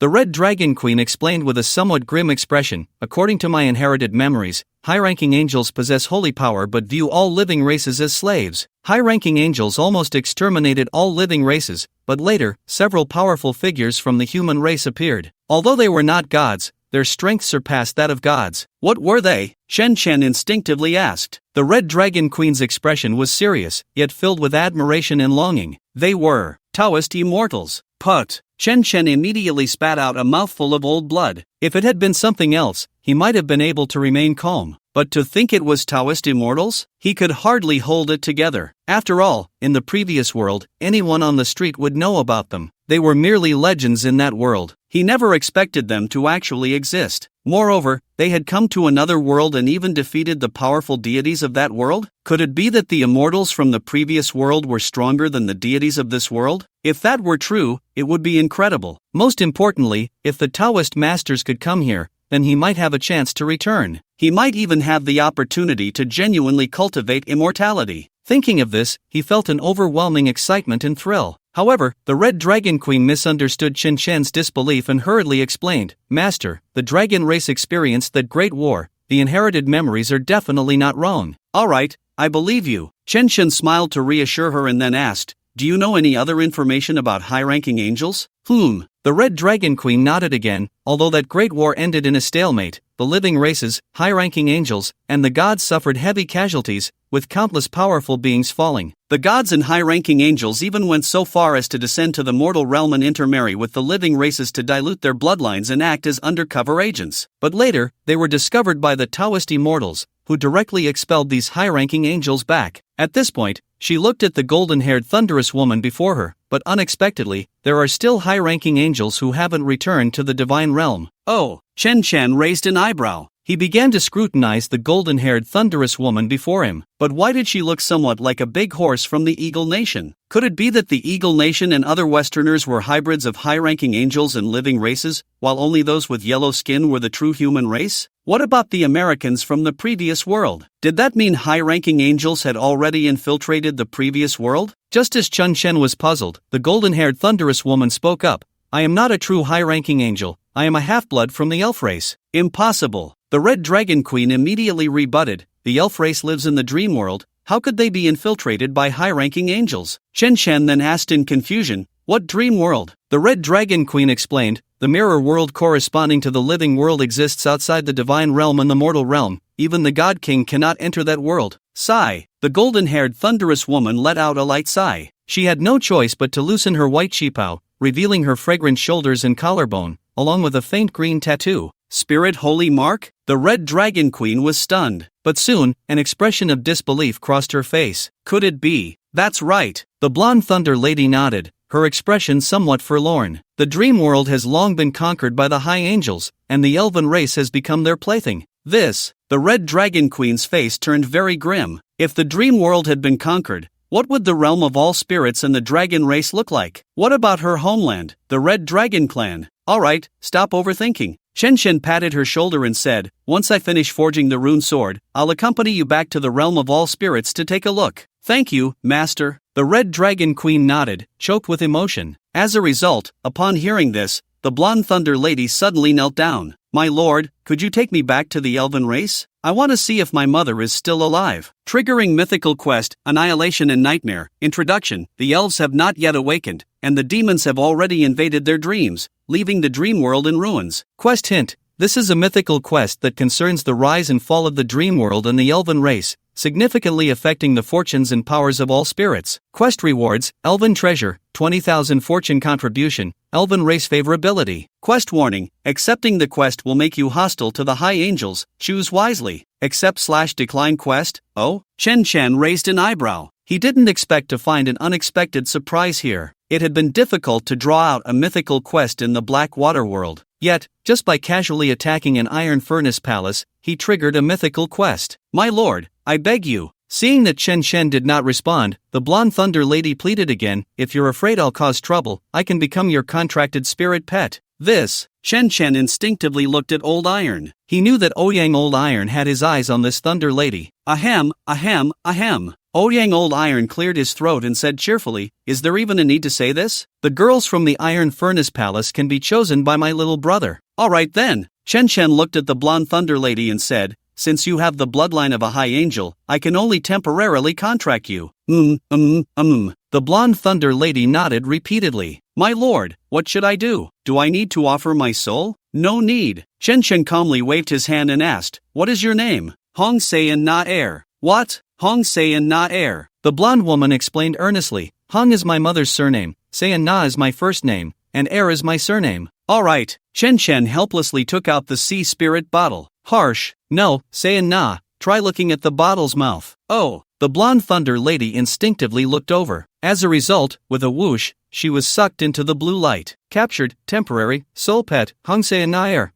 The Red Dragon Queen explained with a somewhat grim expression, "According to my inherited memories, high-ranking angels possess holy power but view all living races as slaves. High-ranking angels almost exterminated all living races, but later, several powerful figures from the human race appeared. Although they were not gods, their strength surpassed that of gods." What were they? Shen Chen instinctively asked. The Red Dragon Queen's expression was serious, yet filled with admiration and longing. They were Taoist immortals. Put! Chen Chen immediately spat out a mouthful of old blood. If it had been something else, he might have been able to remain calm. But to think it was Taoist immortals? He could hardly hold it together. After all, in the previous world, anyone on the street would know about them. They were merely legends in that world. He never expected them to actually exist. Moreover, they had come to another world and even defeated the powerful deities of that world? Could it be that the immortals from the previous world were stronger than the deities of this world? If that were true, it would be incredible. Most importantly, if the Taoist masters could come here, then he might have a chance to return. He might even have the opportunity to genuinely cultivate immortality. Thinking of this, he felt an overwhelming excitement and thrill. However, the Red Dragon Queen misunderstood Chen Chen's disbelief and hurriedly explained, "Master, the dragon race experienced that great war. The inherited memories are definitely not wrong." "Alright, I believe you." Chen Chen smiled to reassure her and then asked, "Do you know any other information about high-ranking angels?" The Red Dragon Queen nodded again. Although that great war ended in a stalemate, the living races, high-ranking angels, and the gods suffered heavy casualties, with countless powerful beings falling. The gods and high-ranking angels even went so far as to descend to the mortal realm and intermarry with the living races to dilute their bloodlines and act as undercover agents. But later, they were discovered by the Taoist immortals, who directly expelled these high-ranking angels back. At this point, she looked at the golden-haired thunderous woman before her, but unexpectedly, there are still high-ranking angels who haven't returned to the divine realm. Oh, Chen Chen raised an eyebrow. He began to scrutinize the golden-haired thunderous woman before him. But why did she look somewhat like a big horse from the Eagle Nation? Could it be that the Eagle Nation and other Westerners were hybrids of high-ranking angels and living races, while only those with yellow skin were the true human race? What about the Americans from the previous world? Did that mean high-ranking angels had already infiltrated the previous world? Just as Chen Chen was puzzled, the golden-haired thunderous woman spoke up. "I am not a true high-ranking angel. I am a half-blood from the elf race." "Impossible." The Red Dragon Queen immediately rebutted, "The elf race lives in the dream world. How could they be infiltrated by high-ranking angels?" Chen Chen then asked in confusion, "What dream world?" The Red Dragon Queen explained, "The mirror world corresponding to the living world exists outside the divine realm and the mortal realm. Even the God King cannot enter that world." Sigh. The golden-haired thunderous woman let out a light sigh. She had no choice but to loosen her white qipao, revealing her fragrant shoulders and collarbone, along with a faint green tattoo. Spirit Holy Mark? The Red Dragon Queen was stunned. But soon, an expression of disbelief crossed her face. Could it be? That's right. The blonde Thunder Lady nodded, her expression somewhat forlorn. The dream world has long been conquered by the high angels, and the elven race has become their plaything. The Red Dragon Queen's face turned very grim. If the dream world had been conquered, what would the realm of all spirits and the dragon race look like? What about her homeland, the Red Dragon Clan? Alright, stop overthinking. Chen Chen patted her shoulder and said, "Once I finish forging the rune sword, I'll accompany you back to the realm of all spirits to take a look." "Thank you, Master." The Red Dragon Queen nodded, choked with emotion. As a result, upon hearing this, the blonde Thunder Lady suddenly knelt down. "My lord, could you take me back to the elven race? I want to see if my mother is still alive." Triggering Mythical Quest, Annihilation and Nightmare. Introduction. The elves have not yet awakened, and the demons have already invaded their dreams, leaving the dream world in ruins. Quest hint. This is a mythical quest that concerns the rise and fall of the dream world and the elven race, significantly affecting the fortunes and powers of all spirits. Quest rewards: Elven Treasure, 20,000 Fortune Contribution, Elven Race Favorability. Quest warning: accepting the quest will make you hostile to the high angels, choose wisely. Accept/decline quest? Oh? Chen Chen raised an eyebrow. He didn't expect to find an unexpected surprise here. It had been difficult to draw out a mythical quest in the Black Water world. Yet, just by casually attacking an iron furnace palace, he triggered a mythical quest. "My lord, I beg you." Seeing that Chen Chen did not respond, the blonde Thunder Lady pleaded again, "If you're afraid I'll cause trouble, I can become your contracted spirit pet." Chen Chen instinctively looked at Old Iron. He knew that Ouyang Old Iron had his eyes on this Thunder Lady. Ahem, ahem, ahem. Ouyang Old Iron cleared his throat and said cheerfully, "Is there even a need to say this? The girls from the Iron Furnace Palace can be chosen by my little brother." "Alright then." Chen Chen looked at the blonde Thunder Lady and said, "Since you have the bloodline of a high angel, I can only temporarily contract you." The blonde Thunder Lady nodded repeatedly. "My lord, what should I do? Do I need to offer my soul?" "No need." Chen Chen calmly waved his hand and asked, "What is your name?" "Hong Sayan Na Air." "What? Hong Sayan Na Air." The blonde woman explained earnestly, "Hong is my mother's surname, Sayan Na is my first name, and Air is my surname." "Alright." Chen Chen helplessly took out the sea spirit bottle. Harsh. "No, Sayan Na, try looking at the bottle's mouth." "Oh." The blonde Thunder Lady instinctively looked over. As a result, with a whoosh, she was sucked into the blue light. Captured, temporary, soul pet, Hongsae Nair,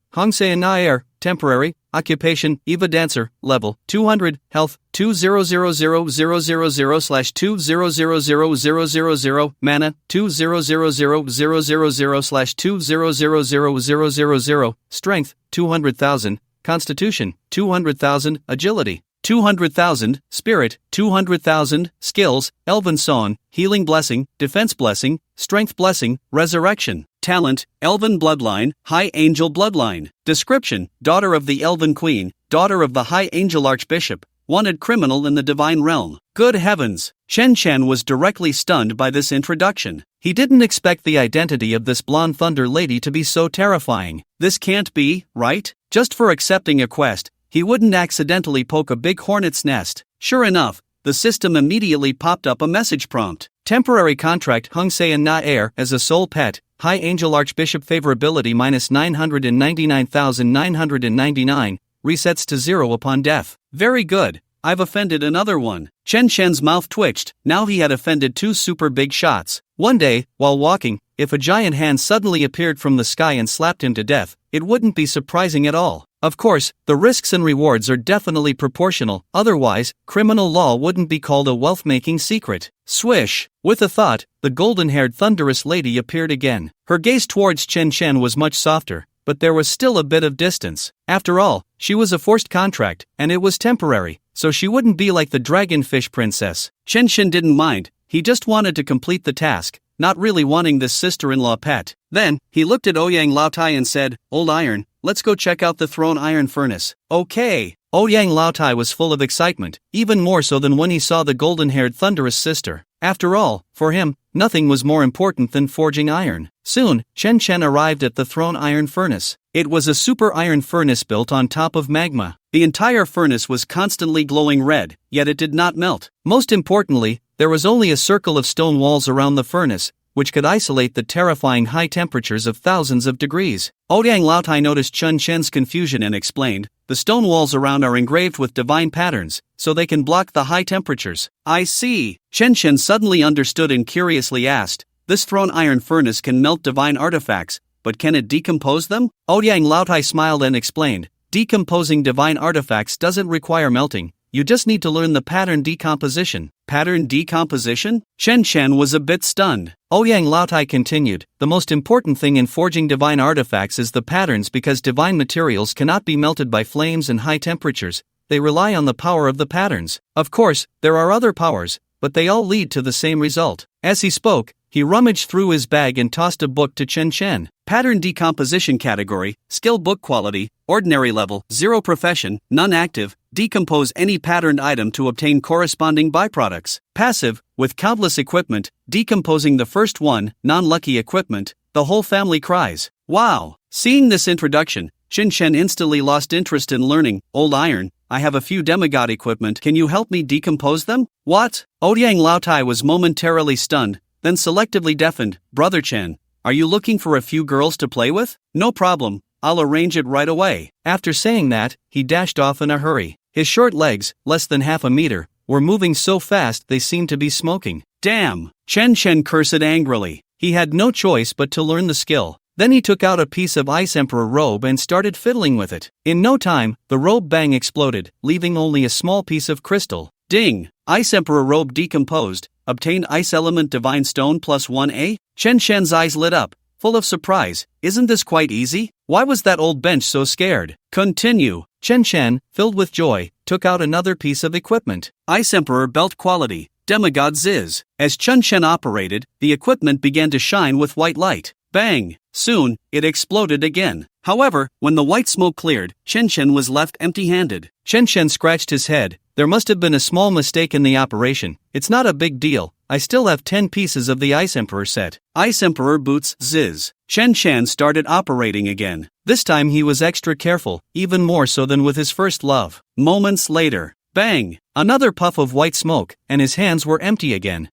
temporary, occupation, Eva dancer, level, 200, health, 200000/20000000, mana, 200000/20000000, strength, 200,000, constitution, 200,000, agility, 200,000, spirit, 200,000, skills, elven song, healing blessing, defense blessing, strength blessing, resurrection, talent, elven bloodline, high angel bloodline, description, daughter of the elven queen, daughter of the high angel archbishop, wanted criminal in the divine realm. Good heavens! Chen Chen was directly stunned by this introduction. He didn't expect the identity of this blonde thunder lady to be so terrifying. This can't be, right? Just for accepting a quest, he wouldn't accidentally poke a big hornet's nest. Sure enough, the system immediately popped up a message prompt. Temporary contract Hongsae Nair as a soul pet, High Angel Archbishop favorability -999,999, resets to 0 upon death. Very good, I've offended another one. Chen Chen's mouth twitched, now he had offended 2 super big shots. One day, while walking, if a giant hand suddenly appeared from the sky and slapped him to death, it wouldn't be surprising at all. Of course, the risks and rewards are definitely proportional, otherwise, criminal law wouldn't be called a wealth-making secret. Swish! With a thought, the golden-haired thunderous lady appeared again. Her gaze towards Chen Chen was much softer, but there was still a bit of distance. After all, she was a forced contract, and it was temporary, so she wouldn't be like the dragonfish princess. Chen Chen didn't mind, he just wanted to complete the task, not really wanting this sister-in-law pet. Then, he looked at Ouyang Laotai and said, "Old Iron, let's go check out the throne iron furnace." Okay. Ouyang Laotai was full of excitement, even more so than when he saw the golden-haired thunderous sister. After all, for him, nothing was more important than forging iron. Soon, Chen Chen arrived at the throne iron furnace. It was a super iron furnace built on top of magma. The entire furnace was constantly glowing red, yet it did not melt. Most importantly, there was only a circle of stone walls around the furnace, which could isolate the terrifying high temperatures of thousands of degrees. Ouyang Laotai noticed Chen Chen's confusion and explained, "The stone walls around are engraved with divine patterns, so they can block the high temperatures." I see. Chen Chen suddenly understood and curiously asked, "This throne iron furnace can melt divine artifacts, but can it decompose them?" Ouyang Laotai smiled and explained, "Decomposing divine artifacts doesn't require melting, you just need to learn the pattern decomposition." Pattern decomposition? Chen Chen was a bit stunned. Ouyang Laotai continued, "The most important thing in forging divine artifacts is the patterns because divine materials cannot be melted by flames and high temperatures, they rely on the power of the patterns. Of course, there are other powers, but they all lead to the same result." As he spoke, he rummaged through his bag and tossed a book to Chen Chen. Pattern decomposition category, skill book quality, ordinary level, 0 profession, none active, decompose any patterned item to obtain corresponding byproducts. Passive, with countless equipment, decomposing the first one, non-lucky equipment, the whole family cries. Wow! Seeing this introduction, Chen Chen instantly lost interest in learning. "Old Iron, I have a few demigod equipment, can you help me decompose them?" What? Ouyang Laotai was momentarily stunned, then selectively deafened. "Brother Chen, are you looking for a few girls to play with? No problem, I'll arrange it right away." After saying that, he dashed off in a hurry. His short legs, less than half a meter, were moving so fast they seemed to be smoking. Damn! Chen Chen cursed angrily. He had no choice but to learn the skill. Then he took out a piece of Ice Emperor robe and started fiddling with it. In no time, the robe bang exploded, leaving only a small piece of crystal. Ding! Ice Emperor robe decomposed. Obtained Ice Element Divine Stone +1A? Chen Chen's eyes lit up, full of surprise. Isn't this quite easy? Why was that old bench so scared? Continue. Chen Chen, filled with joy, took out another piece of equipment. Ice Emperor belt quality, Demigod Ziz. As Chen Chen operated, the equipment began to shine with white light. Bang! Soon, it exploded again. However, when the white smoke cleared, Chen Chen was left empty-handed. Chen Chen scratched his head. There must have been a small mistake in the operation. It's not a big deal. I still have 10 pieces of the Ice Emperor set. Ice Emperor boots Ziz. Chen Chen started operating again. This time he was extra careful, even more so than with his first love. Moments later, bang! Another puff of white smoke, and his hands were empty again.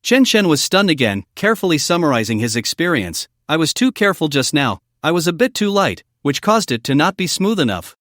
Chen Chen was stunned again, carefully summarizing his experience. "I was too careful just now. I was a bit too light, which caused it to not be smooth enough.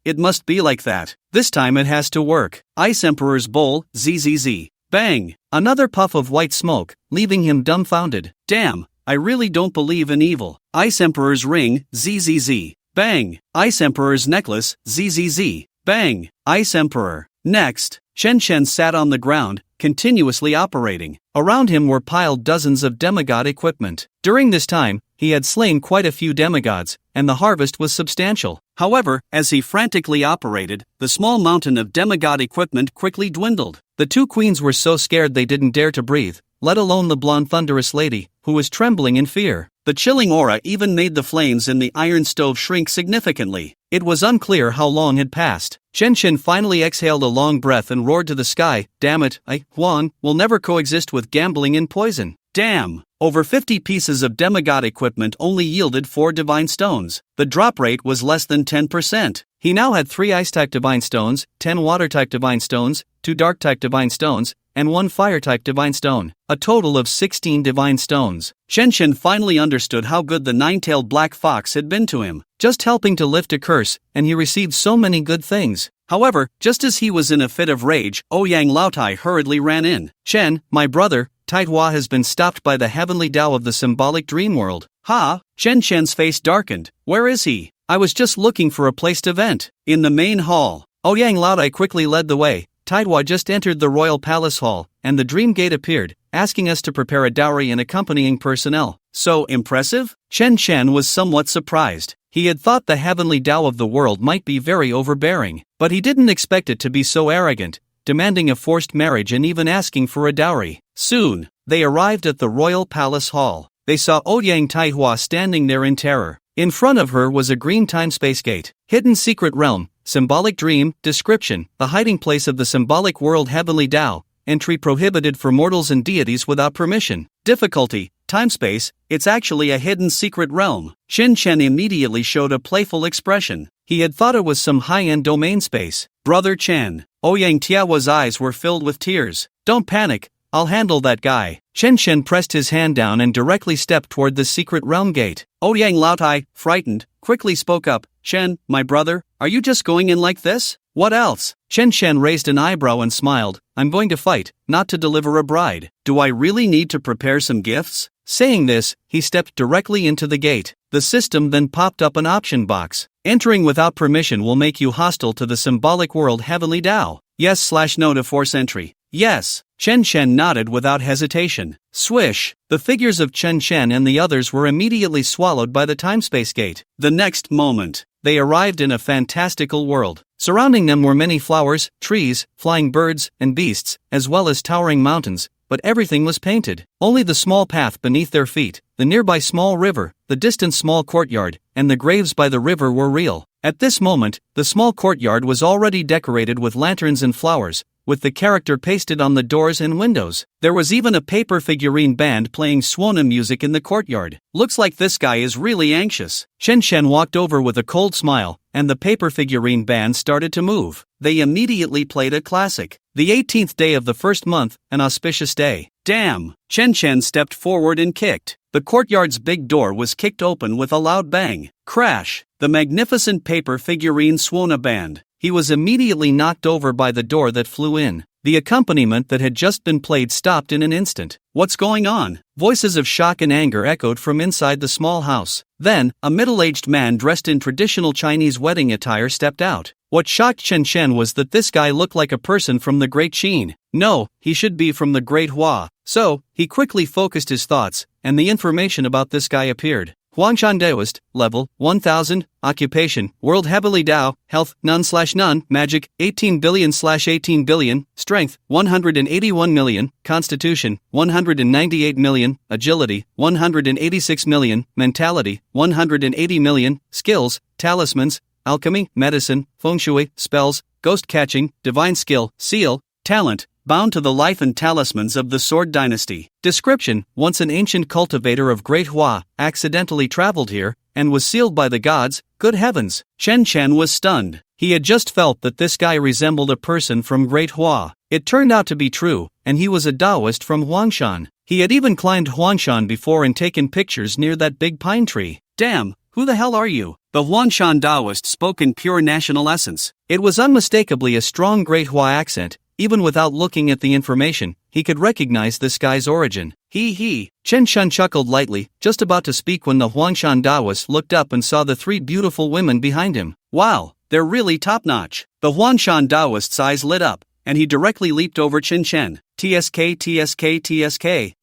It must be like that. This time it has to work." Ice Emperor's bowl, ZZZ. Bang! Another puff of white smoke, leaving him dumbfounded. Damn, I really don't believe in evil. Ice Emperor's ring, ZZZ. Bang! Ice Emperor's necklace, ZZZ. Bang! Ice Emperor. Next, Shen Shen sat on the ground, continuously operating. Around him were piled dozens of demigod equipment. During this time, he had slain quite a few demigods, and the harvest was substantial. However, as he frantically operated, the small mountain of demigod equipment quickly dwindled. The two queens were so scared they didn't dare to breathe, let alone the blonde thunderous lady, who was trembling in fear. The chilling aura even made the flames in the iron stove shrink significantly. It was unclear how long had passed. Shen Shen finally exhaled a long breath and roared to the sky, "Damn it, Huan, will never coexist with gambling and poison." Damn! Over 50 pieces of demigod equipment only yielded 4 divine stones. The drop rate was less than 10%. He now had 3 ice-type divine stones, 10 water-type divine stones, 2 dark-type divine stones, and 1 fire-type divine stone. A total of 16 divine stones. Shen Shen finally understood how good the 9-tailed black fox had been to him, just helping to lift a curse, and he received so many good things. However, just as he was in a fit of rage, Ouyang Laotai hurriedly ran in. "Shen, my brother, Taihua has been stopped by the heavenly Tao of the symbolic dream world." "Ha?" Shen Shen's face darkened. "Where is he?" "I was just looking for a place to vent." "In the main hall." Ouyang Laotai quickly led the way. Taihua just entered the royal palace hall, and the dream gate appeared, asking us to prepare a dowry and accompanying personnel. "So impressive?" Shen Shen was somewhat surprised. He had thought the heavenly Tao of the world might be very overbearing, but he didn't expect it to be so arrogant, demanding a forced marriage and even asking for a dowry. Soon, they arrived at the royal palace hall. They saw Ouyang Taihua standing there in terror. In front of her was a green time-space gate. Hidden secret realm, symbolic dream, description, the hiding place of the symbolic world heavenly Tao, entry prohibited for mortals and deities without permission. Difficulty, time-space, it's actually a hidden secret realm. Shen Shen immediately showed a playful expression. He had thought it was some high-end domain space. "Brother Chen." Ouyang Tiao's eyes were filled with tears. "Don't panic, I'll handle that guy." Shen Shen pressed his hand down and directly stepped toward the secret realm gate. Ouyang Laotai, frightened, quickly spoke up. "Shen, my brother, are you just going in like this? What else?" Shen Shen raised an eyebrow and smiled. "I'm going to fight, not to deliver a bride. Do I really need to prepare some gifts?" Saying this, he stepped directly into the gate. The system then popped up an option box. "Entering without permission will make you hostile to the symbolic world heavenly Tao. Yes/no to force entry." "Yes." Shen Shen nodded without hesitation. Swish! The figures of Chen Shen and the others were immediately swallowed by the time-space gate. The next moment, they arrived in a fantastical world. Surrounding them were many flowers, trees, flying birds, and beasts, as well as towering mountains, but everything was painted. Only the small path beneath their feet, the nearby small river, the distant small courtyard, and the graves by the river were real. At this moment, the small courtyard was already decorated with lanterns and flowers, with the character pasted on the doors and windows. There was even a paper figurine band playing Swana music in the courtyard. "Looks like this guy is really anxious." Shen Shen walked over with a cold smile, and the paper figurine band started to move. They immediately played a classic. "The 18th day of the first month, an auspicious day." Damn! Shen Shen stepped forward and kicked. The courtyard's big door was kicked open with a loud bang. Crash! The magnificent paper figurine Swana band. He was immediately knocked over by the door that flew in. The accompaniment that had just been played stopped in an instant. "What's going on?" Voices of shock and anger echoed from inside the small house. Then, a middle-aged man dressed in traditional Chinese wedding attire stepped out. What shocked Chen Shen was that this guy looked like a person from the Great Qin. No, he should be from the Great Hua. So, he quickly focused his thoughts, and the information about this guy appeared. Huangshan Daoist, level 1000, occupation, world heavily Tao, health, none/none, magic, 18 billion/18 billion, strength, 181 million, constitution, 198 million, agility, 186 million, mentality, 180 million, skills, talismans, alchemy, medicine, feng shui, spells, ghost catching, divine skill, seal, talent, bound to the life and talismans of the Sword Dynasty. Description: once an ancient cultivator of Great Hua, accidentally traveled here, and was sealed by the gods. Good heavens! Chen Chen was stunned. He had just felt that this guy resembled a person from Great Hua. It turned out to be true, and he was a Taoist from Huangshan. He had even climbed Huangshan before and taken pictures near that big pine tree. Damn, who the hell are you? The Huangshan Taoist spoke in pure national essence. It was unmistakably a strong Great Hua accent, even without looking at the information, he could recognize this guy's origin. He. Chen Shun chuckled lightly, just about to speak when the Huangshan Taoist looked up and saw the three beautiful women behind him. Wow, they're really top-notch. The Huangshan Taoist's eyes lit up, and he directly leaped over Chen Chen. TSK.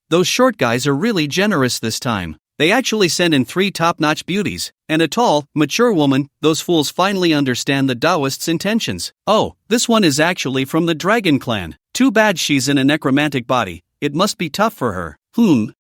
Those short guys are really generous this time. They actually sent in three top-notch beauties, and a tall, mature woman. Those fools finally understand the Taoist's intentions. Oh, this one is actually from the Dragon Clan. Too bad she's in a necromantic body, it must be tough for her.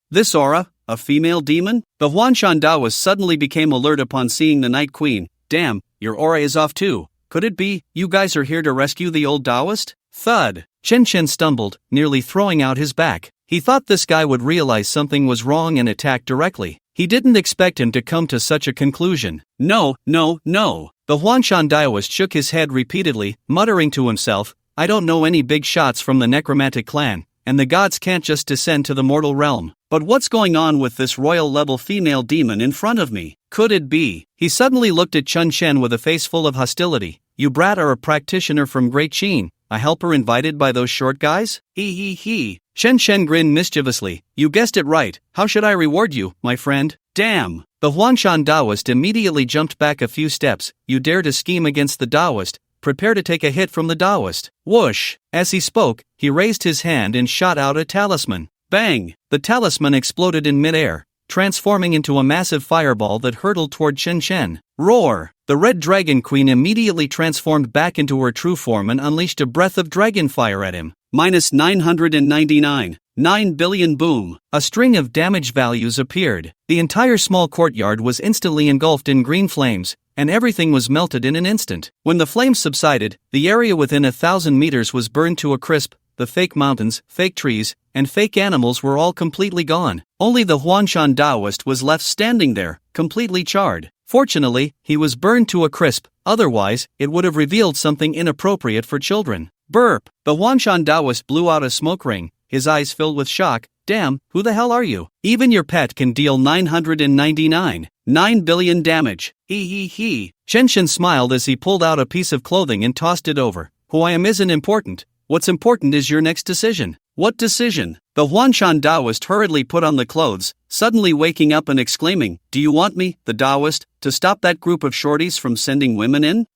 This aura, a female demon? The Huangshan Taoist suddenly became alert upon seeing the Night Queen. Damn, your aura is off too. Could it be, you guys are here to rescue the old Taoist? Thud. Chen Chen stumbled, nearly throwing out his back. He thought this guy would realize something was wrong and attack directly. He didn't expect him to come to such a conclusion. No. The Huangshan Taoist shook his head repeatedly, muttering to himself, I don't know any big shots from the necromantic clan, and the gods can't just descend to the mortal realm. But what's going on with this royal-level female demon in front of me? Could it be? He suddenly looked at Chun Chen with a face full of hostility. You brat are a practitioner from Great Qin, a helper invited by those short guys? He. Chen Chen grinned mischievously. You guessed it right, how should I reward you, my friend? Damn! The Huangshan Taoist immediately jumped back a few steps. You dare to scheme against the Taoist? Prepare to take a hit from the Taoist. Whoosh! As he spoke, he raised his hand and shot out a talisman. Bang! The talisman exploded in midair, transforming into a massive fireball that hurtled toward Chen Chen. Roar! The Red Dragon Queen immediately transformed back into her true form and unleashed a breath of dragon fire at him. -999. 9 billion boom. A string of damage values appeared. The entire small courtyard was instantly engulfed in green flames, and everything was melted in an instant. When the flames subsided, the area within 1,000 meters was burned to a crisp. The fake mountains, fake trees, and fake animals were all completely gone. Only the Huangshan Taoist was left standing there, completely charred. Fortunately, he was burned to a crisp, otherwise, it would have revealed something inappropriate for children. Burp! The Huangshan Taoist blew out a smoke ring, his eyes filled with shock. Damn, who the hell are you? Even your pet can deal 9 billion damage. He. Chen Chen smiled as he pulled out a piece of clothing and tossed it over. Who I am isn't important. What's important is your next decision. What decision? The Huangshan Taoist hurriedly put on the clothes, suddenly waking up and exclaiming, Do you want me, the Taoist, to stop that group of shorties from sending women in?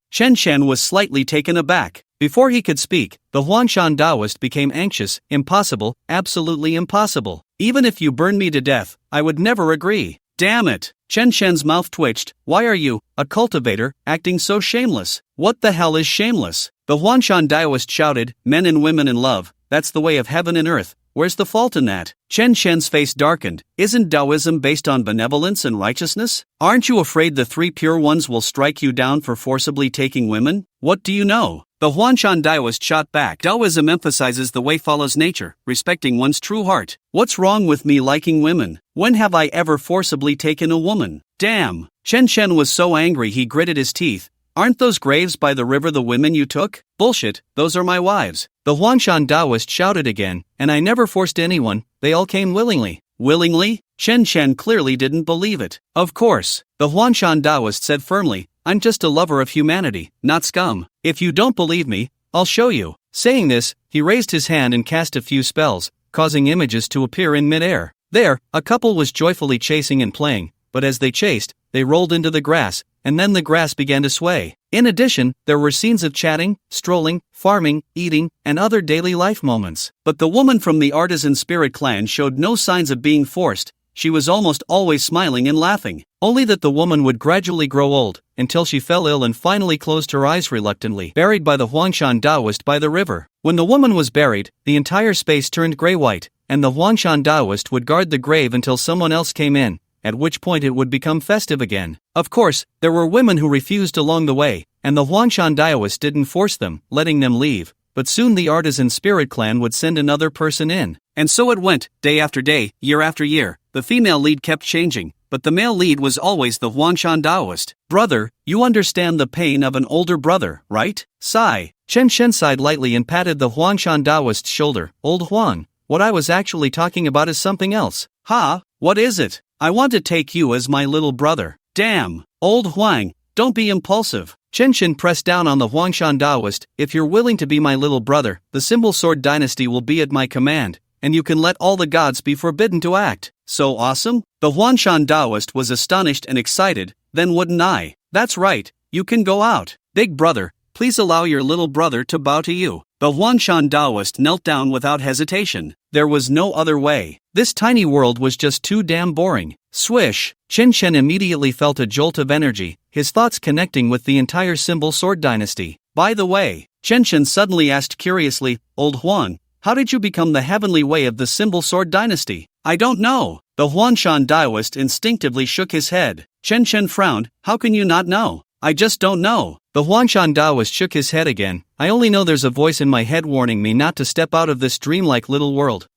Chen Chen was slightly taken aback. Before he could speak, the Huangshan Taoist became anxious. Impossible, absolutely impossible. Even if you burn me to death, I would never agree. Damn it! Chen Chen's mouth twitched. Why are you, a cultivator, acting so shameless? What the hell is shameless? The Huangshan Taoist shouted, Men and women in love, that's the way of heaven and earth. Where's the fault in that? Chen Chen's face darkened. Isn't Taoism based on benevolence and righteousness? Aren't you afraid the three pure ones will strike you down for forcibly taking women? What do you know? The Huangshan Taoist shot back. Taoism emphasizes the way follows nature, respecting one's true heart. What's wrong with me liking women? When have I ever forcibly taken a woman? Damn! Chen Chen was so angry he gritted his teeth. Aren't those graves by the river the women you took? Bullshit, those are my wives. The Huangshan Taoist shouted again, and I never forced anyone, they all came willingly. Willingly? Chen Chen clearly didn't believe it. Of course. The Huangshan Taoist said firmly, I'm just a lover of humanity, not scum. If you don't believe me, I'll show you. Saying this, he raised his hand and cast a few spells, causing images to appear in midair. There, a couple was joyfully chasing and playing, but as they chased, they rolled into the grass, and then the grass began to sway. In addition, there were scenes of chatting, strolling, farming, eating, and other daily life moments. But the woman from the Artisan Spirit clan showed no signs of being forced. She was almost always smiling and laughing. Only that the woman would gradually grow old, until she fell ill and finally closed her eyes reluctantly. Buried by the Huangshan Taoist by the river. When the woman was buried, the entire space turned gray-white, and the Huangshan Taoist would guard the grave until someone else came in, at which point it would become festive again. Of course, there were women who refused along the way, and the Huangshan Taoist didn't force them, letting them leave. But soon the Artisan Spirit clan would send another person in. And so it went, day after day, year after year. The female lead kept changing, but the male lead was always the Huangshan Taoist. Brother, you understand the pain of an older brother, right? Sigh. Chen Chen sighed lightly and patted the Huangshan Taoist's shoulder. Old Huang, what I was actually talking about is something else. Ha, what is it? I want to take you as my little brother. Damn, old Huang, don't be impulsive. Chen Shen pressed down on the Huangshan Daoist. If you're willing to be my little brother, the Symbol Sword Dynasty will be at my command, and you can let all the gods be forbidden to act. So awesome? The Huangshan Daoist was astonished and excited. Then wouldn't I? That's right, you can go out. Big brother, please allow your little brother to bow to you. The Huangshan Daoist knelt down without hesitation. There was no other way. This tiny world was just too damn boring. Swish! Chen Shen immediately felt a jolt of energy, his thoughts connecting with the entire Symbol Sword Dynasty. By the way, Chen Shen suddenly asked curiously, Old Huang, how did you become the heavenly way of the Symbol Sword Dynasty? I don't know. The Huangshan Daoist instinctively shook his head. Chen Shen frowned. How can you not know? I just don't know. The Huangshan Daoist shook his head again. I only know there's a voice in my head warning me not to step out of this dreamlike little world.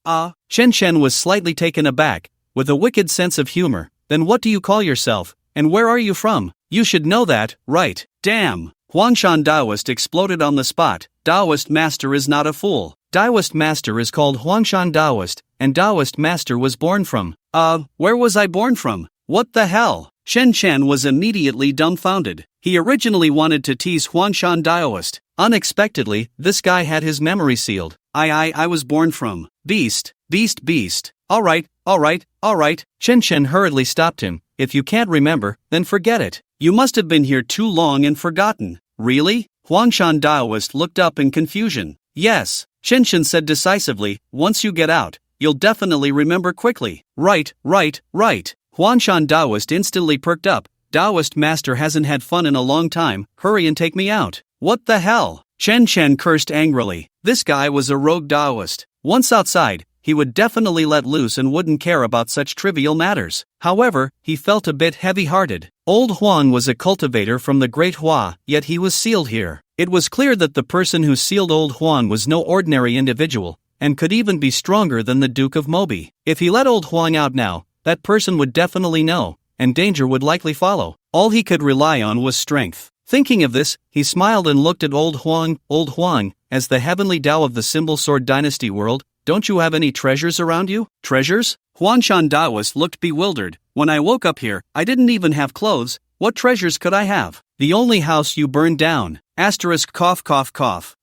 Chen Shen was slightly taken aback, with a wicked sense of humor. Then what do you call yourself, and where are you from? You should know that, right? Damn! Huangshan Daoist exploded on the spot. Daoist Master is not a fool. Daoist Master is called Huangshan Daoist, and Daoist Master was born from. Where was I born from? What the hell? Shen Chen was immediately dumbfounded. He originally wanted to tease Huangshan Daoist. Unexpectedly, this guy had his memory sealed. I was born from. Beast. Alright. Chen Shen hurriedly stopped him. If you can't remember, then forget it. You must have been here too long and forgotten. Really? Huangshan Daoist looked up in confusion. Yes, Chen Shen said decisively, once you get out, you'll definitely remember quickly. Right. Huangshan Daoist instantly perked up. Daoist Master hasn't had fun in a long time, hurry and take me out. What the hell? Chen Chen cursed angrily. This guy was a rogue Daoist. Once outside, he would definitely let loose and wouldn't care about such trivial matters. However, he felt a bit heavy-hearted. Old Huang was a cultivator from the Great Hua, yet he was sealed here. It was clear that the person who sealed Old Huang was no ordinary individual, and could even be stronger than the Duke of Mobi. If he let Old Huang out now, that person would definitely know, and danger would likely follow. All he could rely on was strength. Thinking of this, he smiled and looked at Old Huang. Old Huang, as the heavenly Tao of the Symbol Sword Dynasty world, don't you have any treasures around you? Treasures? Huangshan Daoist looked bewildered. When I woke up here, I didn't even have clothes. What treasures could I have? The only house you burned down. Cough.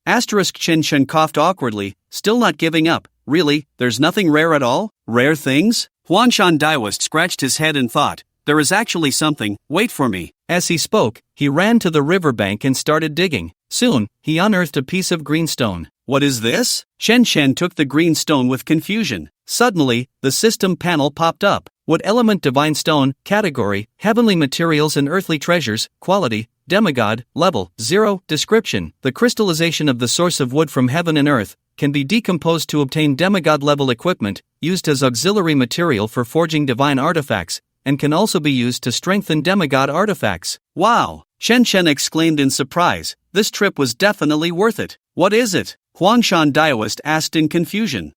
Chen Shen coughed awkwardly, still not giving up. Really, there's nothing rare at all? Rare things? Huangshan Daoist scratched his head and thought, there is actually something, wait for me. As he spoke, he ran to the riverbank and started digging. Soon, he unearthed a piece of green stone. What is this? Chen Shen took the green stone with confusion. Suddenly, the system panel popped up. What element divine stone, category, heavenly materials and earthly treasures, quality, demigod, level, 0, description. The crystallization of the source of wood from heaven and earth can be decomposed to obtain demigod level equipment, used as auxiliary material for forging divine artifacts, and can also be used to strengthen demigod artifacts. Wow! Chen Shen exclaimed in surprise. This trip was definitely worth it. What is it? Huangshan Daoist asked in confusion.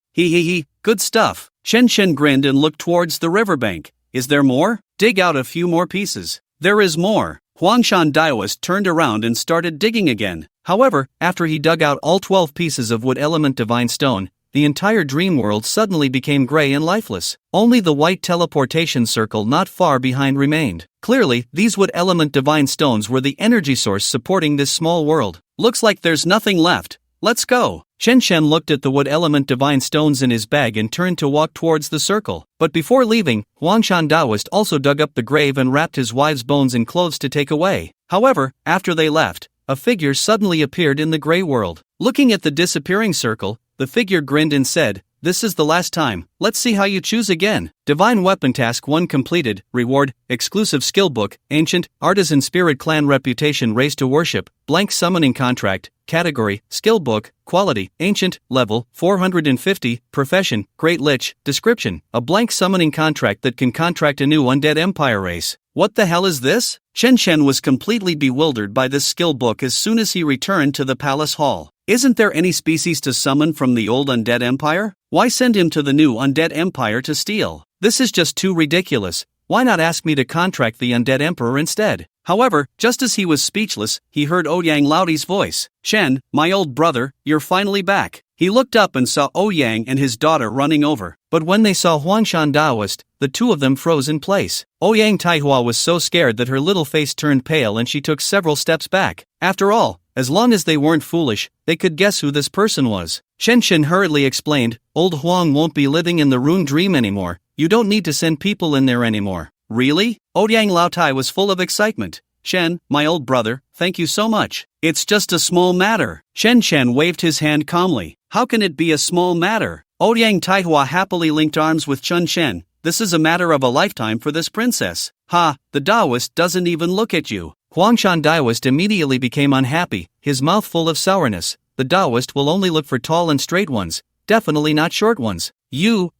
Good stuff. Chen Shen grinned and looked towards the riverbank. Is there more? Dig out a few more pieces. There is more. Huangshan Daoist turned around and started digging again. However, after he dug out all 12 pieces of wood element divine stone, the entire dream world suddenly became gray and lifeless. Only the white teleportation circle not far behind remained. Clearly, these wood element divine stones were the energy source supporting this small world. Looks like there's nothing left. Let's go. Chen Shen looked at the wood element divine stones in his bag and turned to walk towards the circle. But before leaving, Huangshan Daoist also dug up the grave and wrapped his wife's bones in clothes to take away. However, after they left, a figure suddenly appeared in the gray world. Looking at the disappearing circle, the figure grinned and said, "This is the last time, let's see how you choose again." Divine Weapon Task 1 completed, reward, exclusive skill book, Ancient, Artisan Spirit Clan Reputation Raised to Worship, blank summoning contract, category, skill book, quality, Ancient, level, 450, profession, Great Lich, description, a blank summoning contract that can contract a new undead empire race. What the hell is this? Chen Shen was completely bewildered by this skill book as soon as he returned to the palace hall. Isn't there any species to summon from the old undead empire? Why send him to the new undead empire to steal? This is just too ridiculous. Why not ask me to contract the undead emperor instead? However, just as he was speechless, he heard Ouyang Laodi's voice. Shen, my old brother, you're finally back. He looked up and saw Ouyang and his daughter running over. But when they saw Huangshan Daoist, the two of them froze in place. Ouyang Taihua was so scared that her little face turned pale and she took several steps back. After all, as long as they weren't foolish, they could guess who this person was. Shen Shen hurriedly explained, "Old Huang won't be living in the Rune Dream anymore. You don't need to send people in there anymore." Really? Ouyang Laotai was full of excitement. "Shen, my old brother, thank you so much. It's just a small matter." Shen Shen waved his hand calmly. "How can it be a small matter?" Ouyang Taihua happily linked arms with Chun Shen. "This is a matter of a lifetime for this princess." "Ha, the Taoist doesn't even look at you." Huangshan Daoist immediately became unhappy, his mouth full of sourness. "The Taoist will only look for tall and straight ones, definitely not short ones. You.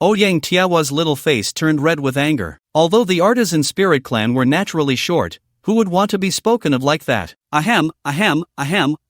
Ouyang Tiahua's little face turned red with anger. Although the artisan spirit clan were naturally short, who would want to be spoken of like that? Ahem,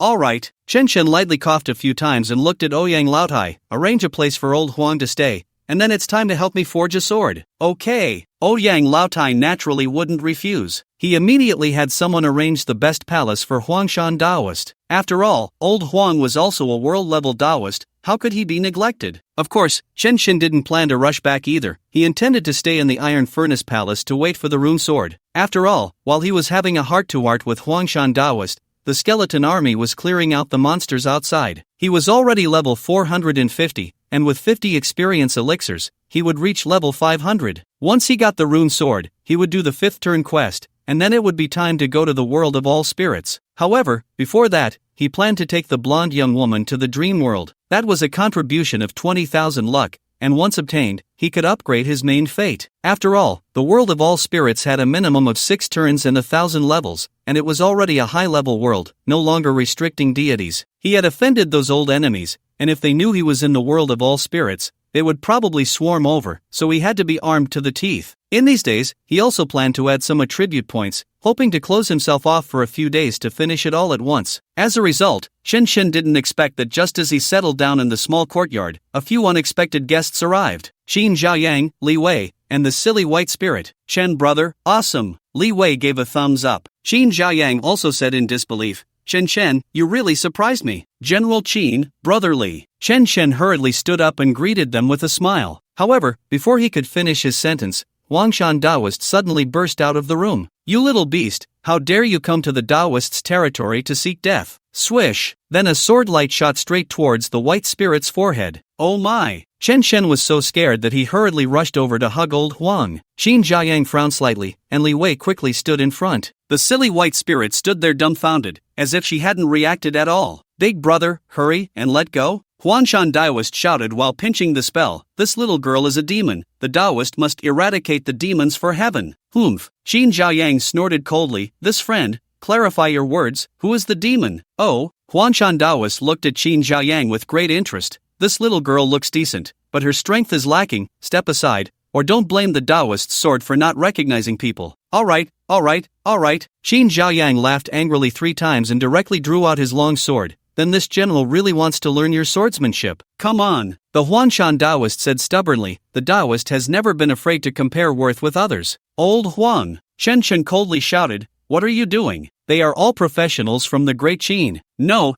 alright. Shen Shen lightly coughed a few times and looked at Ouyang Laotai. "Arrange a place for old Huang to stay, and then it's time to help me forge a sword." Okay. Ouyang Laotai naturally wouldn't refuse. He immediately had someone arrange the best palace for Huangshan Daoist. After all, old Huang was also a world-level Taoist. How could he be neglected? Of course, Shen Shen didn't plan to rush back either. He intended to stay in the Iron Furnace Palace to wait for the rune sword. After all, while he was having a heart-to-heart with Huangshan Daoist, the skeleton army was clearing out the monsters outside. He was already level 450, and with 50 experience elixirs, he would reach level 500. Once he got the rune sword, he would do the 5th turn quest, and then it would be time to go to the world of all spirits. However, before that, he planned to take the blonde young woman to the dream world. That was a contribution of 20,000 luck, and once obtained, he could upgrade his main fate. After all, the world of all spirits had a minimum of 6 turns and 1,000 levels, and it was already a high-level world, no longer restricting deities. He had offended those old enemies, and if they knew he was in the world of all spirits, they would probably swarm over, so he had to be armed to the teeth. In these days, he also planned to add some attribute points, hoping to close himself off for a few days to finish it all at once. As a result, Shen Shen didn't expect that just as he settled down in the small courtyard, a few unexpected guests arrived. Xin Zhaoyang, Li Wei, and the silly white spirit. "Shen brother, awesome." Li Wei gave a thumbs up. Xin Zhaoyang also said in disbelief, "Shen Shen, you really surprised me." "General Qin, brotherly." Shen Shen hurriedly stood up and greeted them with a smile. However, before he could finish his sentence, Huangshan Daoist suddenly burst out of the room. "You little beast, how dare you come to the Daoist's territory to seek death?" Swish! Then a sword light shot straight towards the white spirit's forehead. Oh my! Shen Shen was so scared that he hurriedly rushed over to hug old Huang. Xin Zhaoyang frowned slightly, and Li Wei quickly stood in front. The silly white spirit stood there dumbfounded, as if she hadn't reacted at all. "Big brother, hurry and let go?" Huangshan Daoist shouted while pinching the spell. "This little girl is a demon. The Daoist must eradicate the demons for heaven." "Humph." Xin Zhaoyang snorted coldly. "This friend, clarify your words. Who is the demon?" "Oh." Huangshan Daoist looked at Xin Zhaoyang with great interest. "This little girl looks decent, but her strength is lacking. Step aside, or don't blame the Daoist's sword for not recognizing people." Alright. Xin Zhaoyang laughed angrily 3 times and directly drew out his long sword. "Then this general really wants to learn your swordsmanship." "Come on." The Huangshan Daoist said stubbornly. The Daoist has never been afraid to compare worth with others. "Old Huang." Shen Shen coldly shouted, "What are you doing?" "They are all professionals from the Great Qin." No.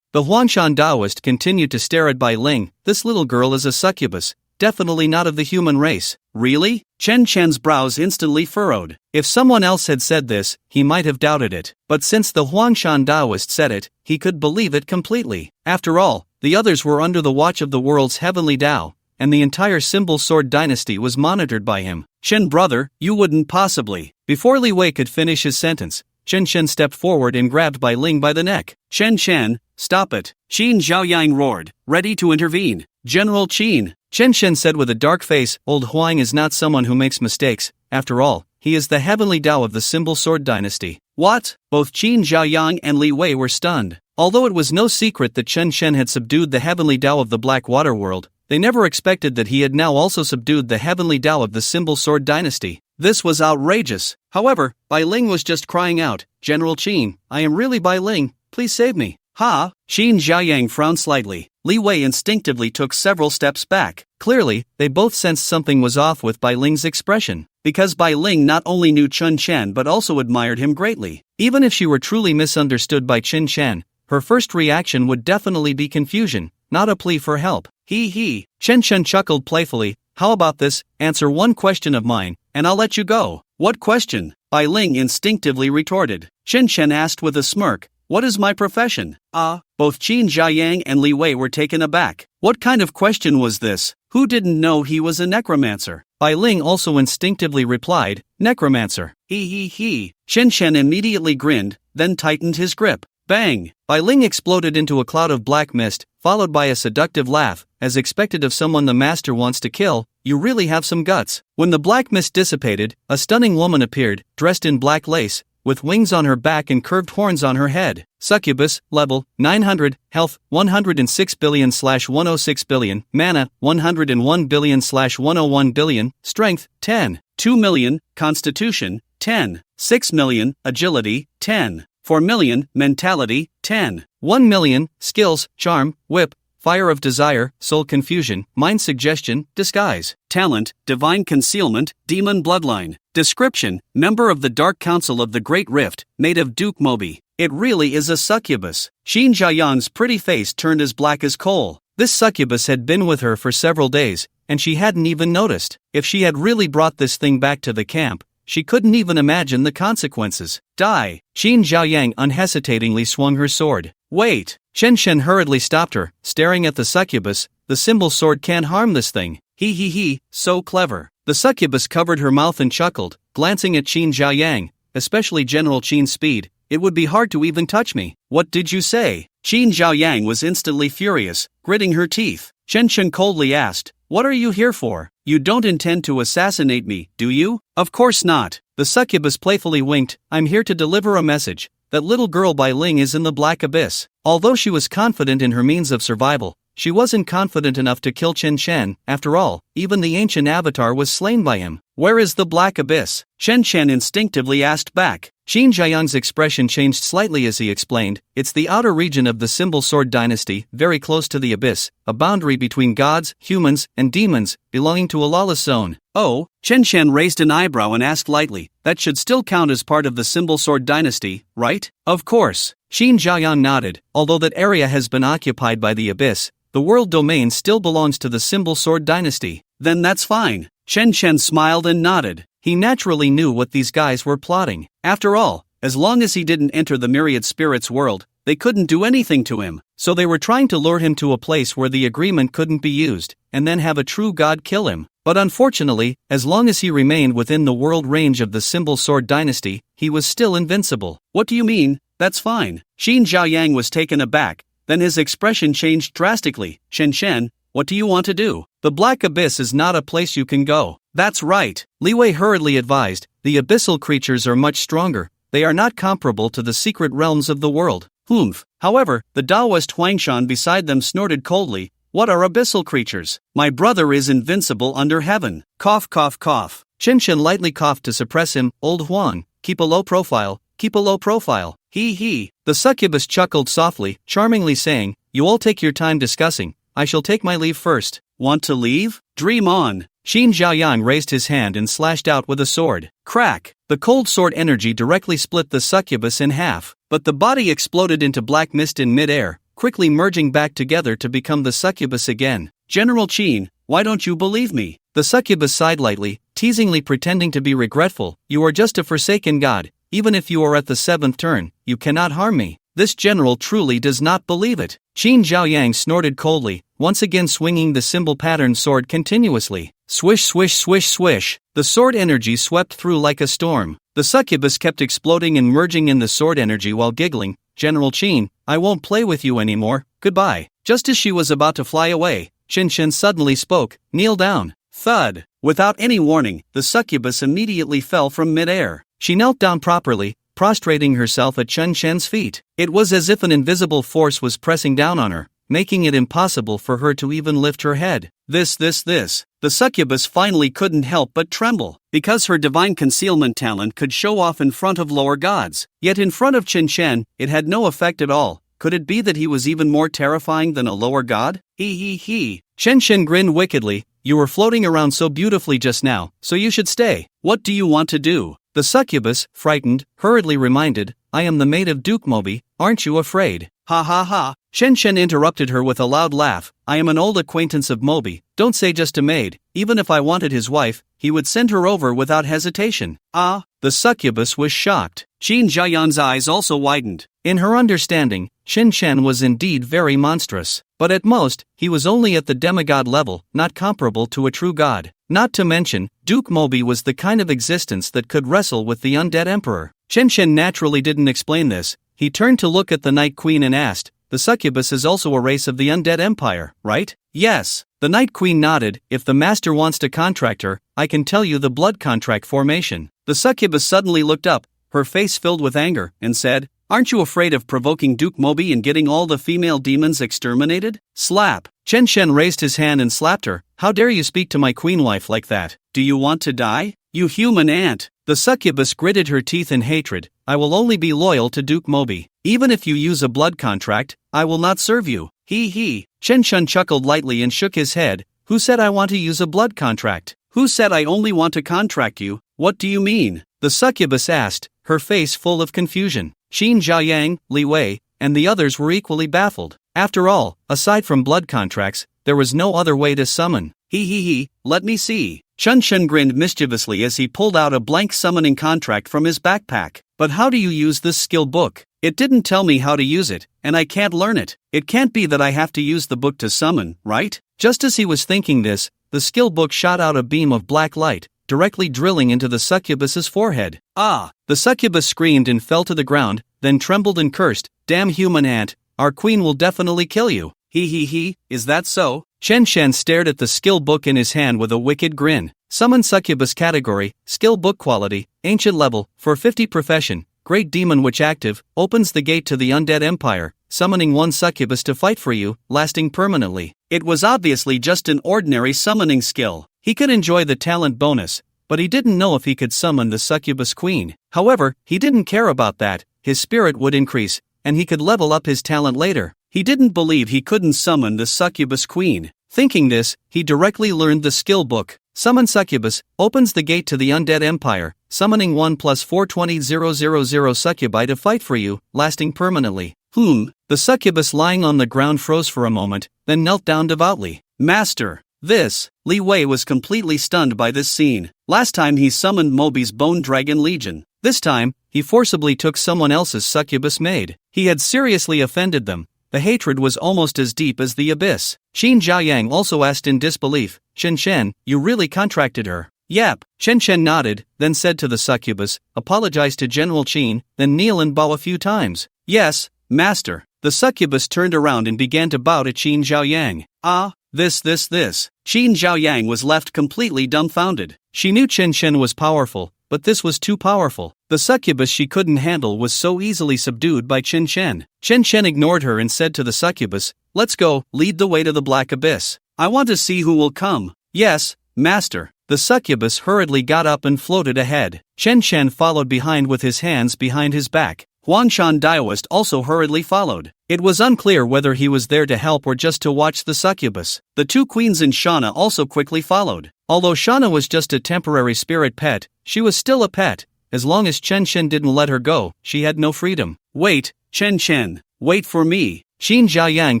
The Huangshan Daoist continued to stare at Bai Ling. "This little girl is a succubus, definitely not of the human race." "Really?" Chen Chen's brows instantly furrowed. If someone else had said this, he might have doubted it. But since the Huangshan Daoist said it, he could believe it completely. After all, the others were under the watch of the world's heavenly Tao, and the entire Symbol Sword dynasty was monitored by him. "Shen brother, you wouldn't possibly." Before Li Wei could finish his sentence, Shen Shen stepped forward and grabbed Bai Ling by the neck. "Shen Shen, stop it." Xin Zhaoyang roared, ready to intervene. "General Qin." Shen Shen said with a dark face, "Old Huang is not someone who makes mistakes. After all, he is the heavenly Tao of the Symbol Sword dynasty." "What?" Both Xin Zhaoyang and Li Wei were stunned. Although it was no secret that Shen Shen had subdued the heavenly Tao of the Black Water World, they never expected that he had now also subdued the heavenly Tao of the Symbol Sword dynasty. This was outrageous. However, Bai Ling was just crying out, "General Qin, I am really Bai Ling, please save me." "Ha!" Xin Zhaoyang frowned slightly. Li Wei instinctively took several steps back. Clearly, they both sensed something was off with Bai Ling's expression. Because Bai Ling not only knew Chun Chen but also admired him greatly. Even if she were truly misunderstood by Qin Chen, her first reaction would definitely be confusion, not a plea for help. He. Chen Shen chuckled playfully. How about this? Answer one question of mine, and I'll let you go. What question? Bai Ling instinctively retorted. Chen Shen asked with a smirk. What is my profession? Both Qin Jiayang and Li Wei were taken aback. What kind of question was this? Who didn't know he was a necromancer? Bai Ling also instinctively replied, Necromancer. He. Chen Shen immediately grinned, then tightened his grip. Bang! Bai Ling exploded into a cloud of black mist, followed by a seductive laugh, as expected of someone the master wants to kill. You really have some guts. When the black mist dissipated, a stunning woman appeared, dressed in black lace, with wings on her back and curved horns on her head. Succubus, level 900, health 106 billion/106 billion, mana 101 billion/101 billion, strength 10, 2 million, constitution 10, 6 million, agility 10, 4 million, mentality 10, 1 million, skills, charm, whip, fire of desire, soul confusion, mind suggestion, disguise. Talent, divine concealment, demon bloodline. Description, member of the Dark Council of the Great Rift, made of Duke Mobi. It really is a succubus. Qin Jiayang's pretty face turned as black as coal. This succubus had been with her for several days, and she hadn't even noticed. If she had really brought this thing back to the camp, she couldn't even imagine the consequences. Die! Qin Jiayang unhesitatingly swung her sword. Wait! Chen Shen hurriedly stopped her, staring at the succubus. The symbol sword can't harm this thing. He, so clever. The succubus covered her mouth and chuckled, glancing at Qin Jiayang, especially General Qin's speed. It would be hard to even touch me. What did you say? Qin Jiayang was instantly furious, gritting her teeth. Chen Shen coldly asked, What are you here for? You don't intend to assassinate me, do you? Of course not. The succubus playfully winked. I'm here to deliver a message. That little girl Bai Ling is in the Black Abyss. Although she was confident in her means of survival, she wasn't confident enough to kill Chen Shen. After all, even the ancient avatar was slain by him. Where is the Black Abyss? Chen Shen instinctively asked back. Qin Jiayang's expression changed slightly as he explained, It's the outer region of the Symbol Sword Dynasty, very close to the Abyss, a boundary between gods, humans, and demons, belonging to a lawless zone. Oh, Chen Shen raised an eyebrow and asked lightly, that should still count as part of the Symbol Sword Dynasty, right? Of course. Qin Jiayang nodded. Although that area has been occupied by the Abyss, the world domain still belongs to the Symbol Sword Dynasty. Then that's fine. Chen Shen smiled and nodded. He naturally knew what these guys were plotting. After all, as long as he didn't enter the myriad spirits world, they couldn't do anything to him. So they were trying to lure him to a place where the agreement couldn't be used, and then have a true god kill him. But unfortunately, as long as he remained within the world range of the Symbol Sword Dynasty, he was still invincible. What do you mean? That's fine. Qin Jiayang was taken aback, then his expression changed drastically. Chen Shen, what do you want to do? The Black Abyss is not a place you can go. That's right. Li Wei hurriedly advised, the abyssal creatures are much stronger. They are not comparable to the secret realms of the world. Humph. However, the Taoist Huangshan beside them snorted coldly. What are abyssal creatures? My brother is invincible under heaven. Cough, cough, cough. Chen Shen lightly coughed to suppress him. Old Huang, keep a low profile, keep a low profile. He. The succubus chuckled softly, charmingly saying, You all take your time discussing. I shall take my leave first. Want to leave? Dream on. Qin Jiayang raised his hand and slashed out with a sword. Crack! The cold sword energy directly split the succubus in half, but the body exploded into black mist in midair, quickly merging back together to become the succubus again. General Qin, why don't you believe me? The succubus sighed lightly, teasingly pretending to be regretful. You are just a forsaken god. Even if you are at the 7th turn, you cannot harm me. This general truly does not believe it. Qin Jiayang snorted coldly, once again swinging the symbol-patterned sword continuously. Swish, swish, swish, swish. The sword energy swept through like a storm. The succubus kept exploding and merging in the sword energy while giggling. General Qin, I won't play with you anymore. Goodbye. Just as she was about to fly away, Chen Shen suddenly spoke. Kneel down. Thud. Without any warning, the succubus immediately fell from midair. She knelt down properly, prostrating herself at Chen Shen's feet. It was as if an invisible force was pressing down on her, making it impossible for her to even lift her head. This. The succubus finally couldn't help but tremble, because her divine concealment talent could show off in front of lower gods. Yet in front of Chen Shen, it had no effect at all. Could it be that he was even more terrifying than a lower god? He. Chen Shen grinned wickedly. You were floating around so beautifully just now, so you should stay. What do you want to do? The succubus, frightened, hurriedly reminded, I am the maid of Duke Mobi, aren't you afraid? Ha ha ha. Shen Shen interrupted her with a loud laugh. I am an old acquaintance of Moby, don't say just a maid, even if I wanted his wife, he would send her over without hesitation. Ah, the succubus was shocked. Qin Jiayan's eyes also widened. In her understanding, Shen Shen was indeed very monstrous, but at most, he was only at the demigod level, not comparable to a true god. Not to mention, Duke Moby was the kind of existence that could wrestle with the undead emperor. Shen Shen naturally didn't explain this. He turned to look at the Night Queen and asked, the succubus is also a race of the undead empire, right? Yes. The Night Queen nodded. If the master wants to contract her, I can tell you the blood contract formation. The succubus suddenly looked up, her face filled with anger, and said, aren't you afraid of provoking Duke Moby and getting all the female demons exterminated? Slap. Shen Shen raised his hand and slapped her. How dare you speak to my queen wife like that? Do you want to die? You human ant. The succubus gritted her teeth in hatred. I will only be loyal to Duke Moby. Even if you use a blood contract, I will not serve you. He. Shen Shen chuckled lightly and shook his head. Who said I want to use a blood contract? Who said I only want to contract you? What do you mean? The succubus asked, her face full of confusion. Qin Jiayang, Li Wei, and the others were equally baffled. After all, aside from blood contracts, there was no other way to summon. He, let me see. Shen Shen grinned mischievously as he pulled out a blank summoning contract from his backpack. But how do you use this skill book? It didn't tell me how to use it, and I can't learn it. It can't be that I have to use the book to summon, right? Just as he was thinking this, the skill book shot out a beam of black light, directly drilling into the succubus's forehead. Ah! The succubus screamed and fell to the ground, then trembled and cursed, damn human ant, our queen will definitely kill you. He, is that so? Shen Shen stared at the skill book in his hand with a wicked grin. Summon succubus category, skill book quality, ancient level, for 50 profession, great demon witch active, opens the gate to the undead empire, summoning one succubus to fight for you, lasting permanently. It was obviously just an ordinary summoning skill. He could enjoy the talent bonus, but he didn't know if he could summon the succubus queen. However, he didn't care about that, his spirit would increase, and he could level up his talent later. He didn't believe he couldn't summon the succubus queen. Thinking this, he directly learned the skill book. Summon succubus, opens the gate to the undead empire, summoning 1 + 420,000 succubi to fight for you, lasting permanently. The succubus lying on the ground froze for a moment, then knelt down devoutly. Master, this. Li Wei was completely stunned by this scene. Last time he summoned Moby's Bone Dragon Legion. This time, he forcibly took someone else's succubus maid. He had seriously offended them. The hatred was almost as deep as the abyss. Qin Jiayang also asked in disbelief, Shen Shen, you really contracted her? Yep. Shen Shen nodded, then said to the succubus, apologize to General Qin, then kneel and bow a few times. Yes, master. The succubus turned around and began to bow to Qin Jiayang. Ah, this. Qin Jiayang was left completely dumbfounded. She knew Shen Shen was powerful, but this was too powerful. The succubus she couldn't handle was so easily subdued by Shen Shen. Shen Shen ignored her and said to the succubus, let's go, lead the way to the black abyss. I want to see who will come. Yes, master. The succubus hurriedly got up and floated ahead. Shen Shen followed behind with his hands behind his back. Huangshan Daoist also hurriedly followed. It was unclear whether he was there to help or just to watch the succubus. The two queens and Shauna also quickly followed. Although Shauna was just a temporary spirit pet, she was still a pet. As long as Shen Shen didn't let her go, she had no freedom. Wait, Shen Shen, wait for me. Qin Jiayang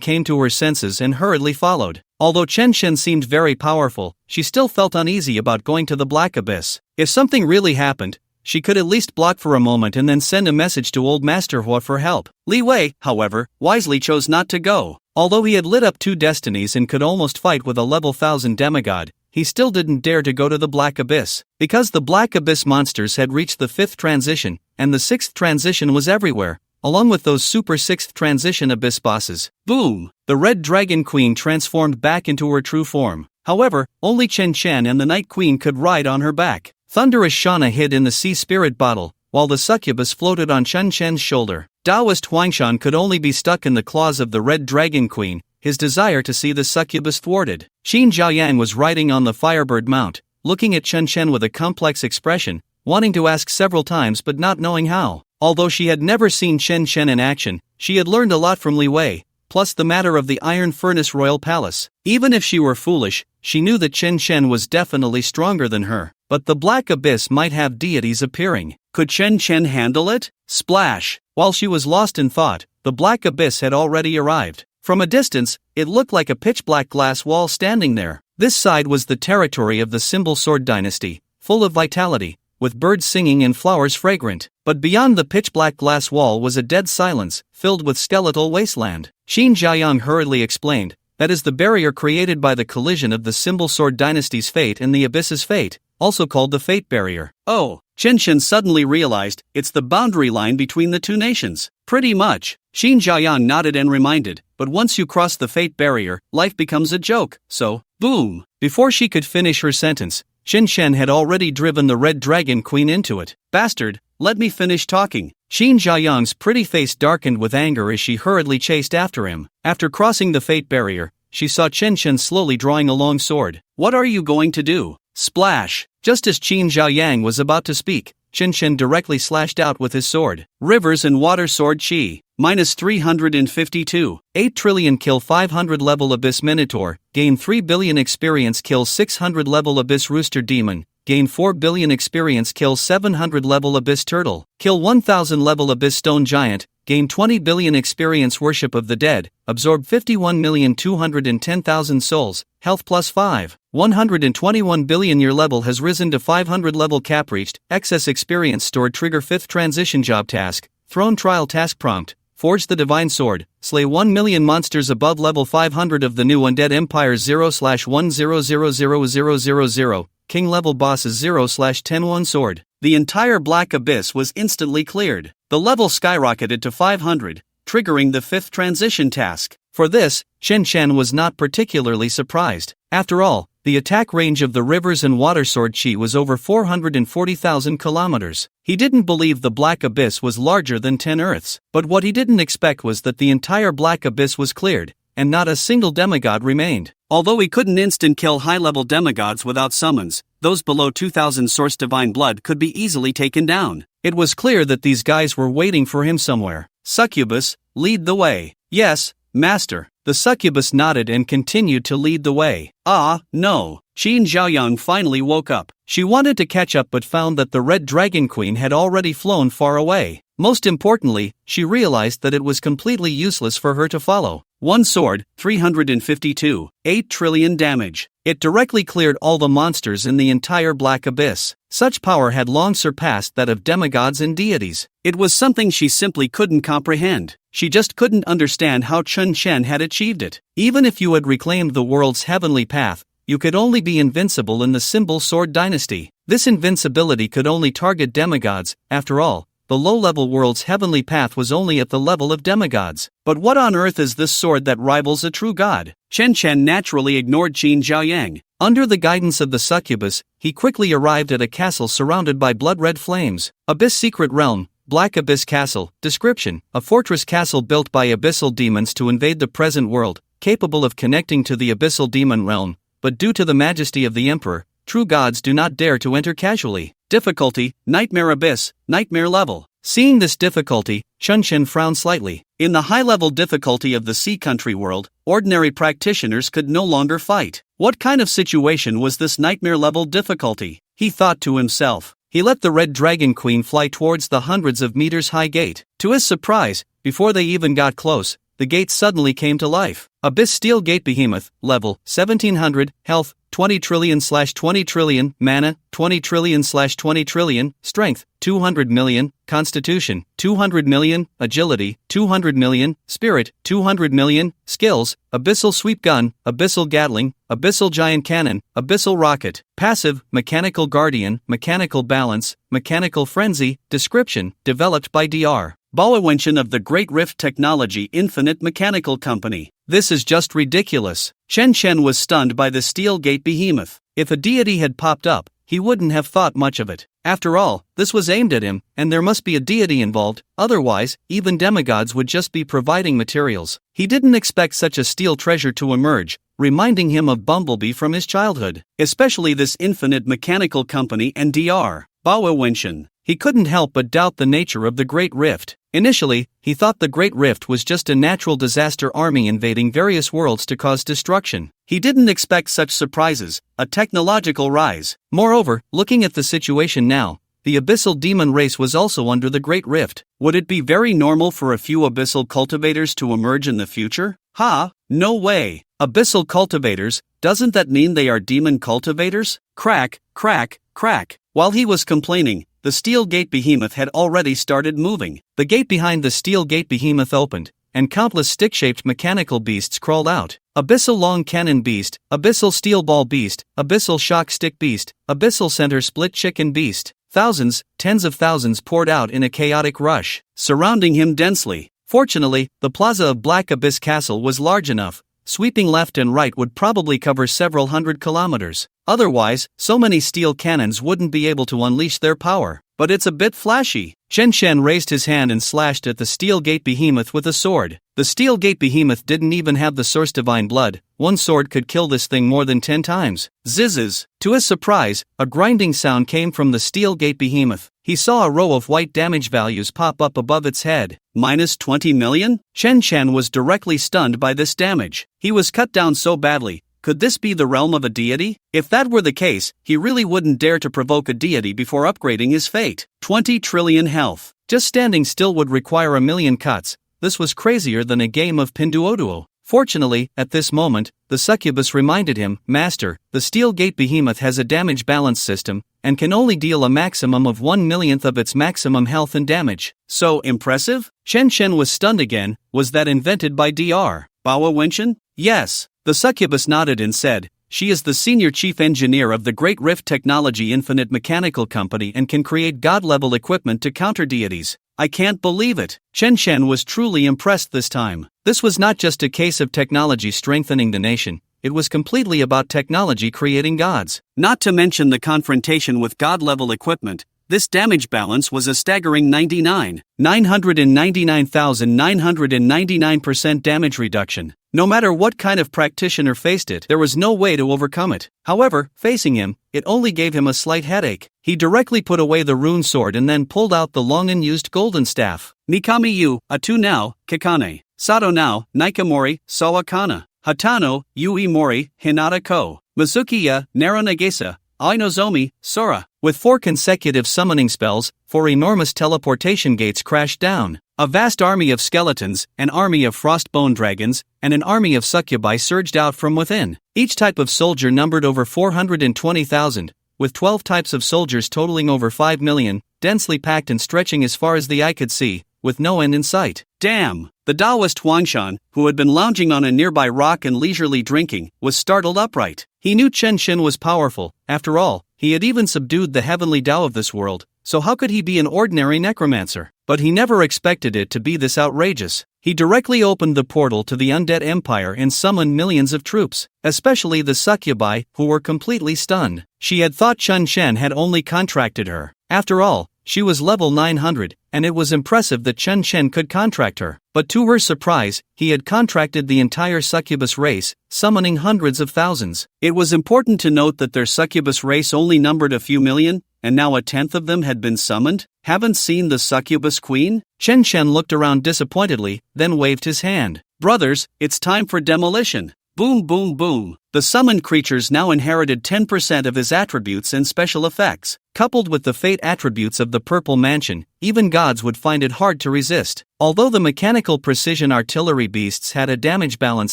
came to her senses and hurriedly followed. Although Shen Shen seemed very powerful, she still felt uneasy about going to the black abyss. If something really happened, she could at least block for a moment and then send a message to old Master Hua for help. Li Wei, however, wisely chose not to go. Although he had lit up 2 destinies and could almost fight with a level 1000 demigod, he still didn't dare to go to the black abyss. Because the black abyss monsters had reached the 5th transition, and the 6th transition was everywhere, along with those super 6th transition abyss bosses. Boom! The Red Dragon Queen transformed back into her true form. However, only Chen Chen and the Night Queen could ride on her back. Thunderous Shauna hid in the sea spirit bottle, while the succubus floated on Chen Chen's shoulder. Taoist Huangshan could only be stuck in the claws of the Red Dragon Queen, his desire to see the succubus thwarted. Qin Jiayang was riding on the Firebird mount, looking at Chen Chen with a complex expression, wanting to ask several times but not knowing how. Although she had never seen Chen Chen in action, she had learned a lot from Li Wei, plus the matter of the Iron Furnace Royal Palace. Even if she were foolish, she knew that Chen Chen was definitely stronger than her. But the Black Abyss might have deities appearing. Could Chen Chen handle it? Splash! While she was lost in thought, the Black Abyss had already arrived. From a distance, it looked like a pitch-black glass wall standing there. This side was the territory of the Symbol Sword Dynasty, full of vitality, with birds singing and flowers fragrant. But beyond the pitch-black glass wall was a dead silence, filled with skeletal wasteland. Qin Jiayang hurriedly explained, that is the barrier created by the collision of the Symbol Sword Dynasty's fate and the Abyss's fate, also called the Fate Barrier. Oh, Chen Shen suddenly realized, it's the boundary line between the two nations. Pretty much. Qin Jiayang nodded and reminded, but once you cross the Fate Barrier, life becomes a joke, so, boom. Before she could finish her sentence, Qin Shen had already driven the Red Dragon Queen into it. Bastard, let me finish talking. Qin Jiayang's pretty face darkened with anger as she hurriedly chased after him. After crossing the Fate Barrier, she saw Qin Shen slowly drawing a long sword. What are you going to do? Splash! Just as Qin Jiayang was about to speak, Qin Shen directly slashed out with his sword. Rivers and Water Sword Chi. Minus 352. 8 trillion kill 500 level Abyss Minotaur, gain 3 billion experience kill 600 level Abyss Rooster Demon, gain 4 billion experience kill 700 level Abyss Turtle, kill 1000 level Abyss Stone Giant, gain 20 billion experience Worship of the Dead, absorb 51,210,000 souls, health plus 5, 121 billion year level has risen to 500 level cap reached, excess experience stored trigger 5th transition job task, throne trial task prompt, forge the divine sword, slay 1 million monsters above level 500 of the new Undead Empire 0/1000000, king level bosses 0/10 sword. The entire Black Abyss was instantly cleared. The level skyrocketed to 500, triggering the 5th transition task. For this, Qin Shen was not particularly surprised. After all, the attack range of the Rivers and Water Sword Chi was over 440,000 kilometers. He didn't believe the Black Abyss was larger than 10 Earths, but what he didn't expect was that the entire Black Abyss was cleared, and not a single demigod remained. Although he couldn't instant kill high-level demigods without summons, those below 2000 source divine blood could be easily taken down. It was clear that these guys were waiting for him somewhere. Succubus, lead the way. Yes, Master. The succubus nodded and continued to lead the way. Ah, no. Qin Jiayang finally woke up. She wanted to catch up but found that the Red Dragon Queen had already flown far away. Most importantly, she realized that it was completely useless for her to follow. One sword, 352, 8 trillion damage. It directly cleared all the monsters in the entire Black Abyss. Such power had long surpassed that of demigods and deities. It was something she simply couldn't comprehend. She just couldn't understand how Qin Shen had achieved it. Even if you had reclaimed the world's heavenly path, you could only be invincible in the Symbol Sword Dynasty. This invincibility could only target demigods. After all, the low-level world's heavenly path was only at the level of demigods. But what on earth is this sword that rivals a true god? Chen Chen naturally ignored Qin Jiayang. Under the guidance of the succubus, he quickly arrived at a castle surrounded by blood-red flames. Abyss Secret Realm, Black Abyss Castle. Description: a fortress castle built by abyssal demons to invade the present world, capable of connecting to the abyssal demon realm, but due to the majesty of the emperor, true gods do not dare to enter casually. Difficulty: Nightmare Abyss, Nightmare level. Seeing this difficulty, Qin Shen frowned slightly. In the high-level difficulty of the Sea Country world, ordinary practitioners could no longer fight. What kind of situation was this nightmare-level difficulty? He thought to himself. He let the Red Dragon Queen fly towards the hundreds of meters high gate. To his surprise, before they even got close, the gate suddenly came to life. Abyss Steel Gate Behemoth, level 1700, health 20 trillion/20 trillion, mana 20 trillion/20 trillion, strength 200 million, constitution 200 million, agility 200 million, spirit 200 million, skills: abyssal sweep gun, abyssal gatling, abyssal giant cannon, abyssal rocket. Passive: mechanical guardian, mechanical balance, mechanical frenzy. Description: developed by Dr. Baowenchen of the Great Rift Technology Infinite Mechanical Company. This is just ridiculous. Chen Chen was stunned by the Steel Gate Behemoth. If a deity had popped up, he wouldn't have thought much of it. After all, this was aimed at him, and there must be a deity involved, otherwise, even demigods would just be providing materials. He didn't expect such a steel treasure to emerge, reminding him of Bumblebee from his childhood. Especially this Infinite Mechanical Company and Dr. Baowenchen. He couldn't help but doubt the nature of the Great Rift. Initially, he thought the Great Rift was just a natural disaster army invading various worlds to cause destruction. He didn't expect such surprises, a technological rise. Moreover, looking at the situation now, the abyssal demon race was also under the Great Rift. Would it be very normal for a few abyssal cultivators to emerge in the future? Ha! No way! Abyssal cultivators, doesn't that mean they are demon cultivators? Crack, crack, crack. While he was complaining, the steel gate behemoth had already started moving. The gate behind the steel gate behemoth opened, and countless stick-shaped mechanical beasts crawled out. Abyssal long cannon beast, abyssal steel ball beast, abyssal shock stick beast, abyssal center split chicken beast. Thousands, tens of thousands poured out in a chaotic rush, surrounding him densely. Fortunately, the plaza of Black Abyss Castle was large enough. Sweeping left and right would probably cover several hundred kilometers. Otherwise, so many steel cannons wouldn't be able to unleash their power. But it's a bit flashy. Chen Shen raised his hand and slashed at the steel gate behemoth with a sword. The steel gate behemoth didn't even have the source divine blood. One sword could kill this thing more than 10 times. Zizzes. To his surprise, a grinding sound came from the steel gate behemoth. He saw a row of white damage values pop up above its head. Minus 20 million? Chen Shen was directly stunned by this damage. He was cut down so badly. Could this be the realm of a deity? If that were the case, he really wouldn't dare to provoke a deity before upgrading his fate. 20 trillion health. Just standing still would require 1,000,000 cuts. This was crazier than a game of Pinduoduo. Fortunately, at this moment, the succubus reminded him, Master, the steel gate behemoth has a damage balance system, and can only deal a maximum of 1/1,000,000th of its maximum health and damage. So impressive? Chen Shen was stunned again. Was that invented by Dr. Bawa Wenchen? Yes. The succubus nodded and said, she is the senior chief engineer of the Great Rift Technology Infinite Mechanical Company and can create god-level equipment to counter deities. I can't believe it. Chen Shen was truly impressed this time. This was not just a case of technology strengthening the nation, it was completely about technology creating gods. Not to mention the confrontation with god-level equipment, this damage balance was a staggering 999,999% damage reduction. No matter what kind of practitioner faced it, there was no way to overcome it. However, facing him, it only gave him a slight headache. He directly put away the rune sword and then pulled out the long-unused golden staff. Mikami yu, atu now, kikane. Sato now, Nikamori, sawa kana. Hatano, yui mori, hinata ko. Mizuki naro nagesa, ainozomi, sora. With 4 consecutive summoning spells, 4 enormous teleportation gates crashed down. A vast army of skeletons, an army of frostbone dragons, and an army of succubi surged out from within. Each type of soldier numbered over 420,000, with 12 types of soldiers totaling over 5 million, densely packed and stretching as far as the eye could see, with no end in sight. Damn! The Taoist Huangshan, who had been lounging on a nearby rock and leisurely drinking, was startled upright. He knew Chen Shen was powerful. After all, he had even subdued the heavenly Tao of this world, so how could he be an ordinary necromancer? But he never expected it to be this outrageous. He directly opened the portal to the undead empire and summoned millions of troops, especially the succubi, who were completely stunned. She had thought Chen Shen had only contracted her. After all, she was level 900, and it was impressive that Chen Shen could contract her. But to her surprise, he had contracted the entire succubus race, summoning hundreds of thousands. It was important to note that their succubus race only numbered a few million, and now 1/10 of them had been summoned. Haven't seen the succubus queen? Chen Shen looked around disappointedly, then waved his hand. Brothers, it's time for demolition. Boom boom boom. The summoned creatures now inherited 10% of his attributes and special effects. Coupled with the fate attributes of the Purple Mansion, even gods would find it hard to resist. Although the mechanical precision artillery beasts had a damage balance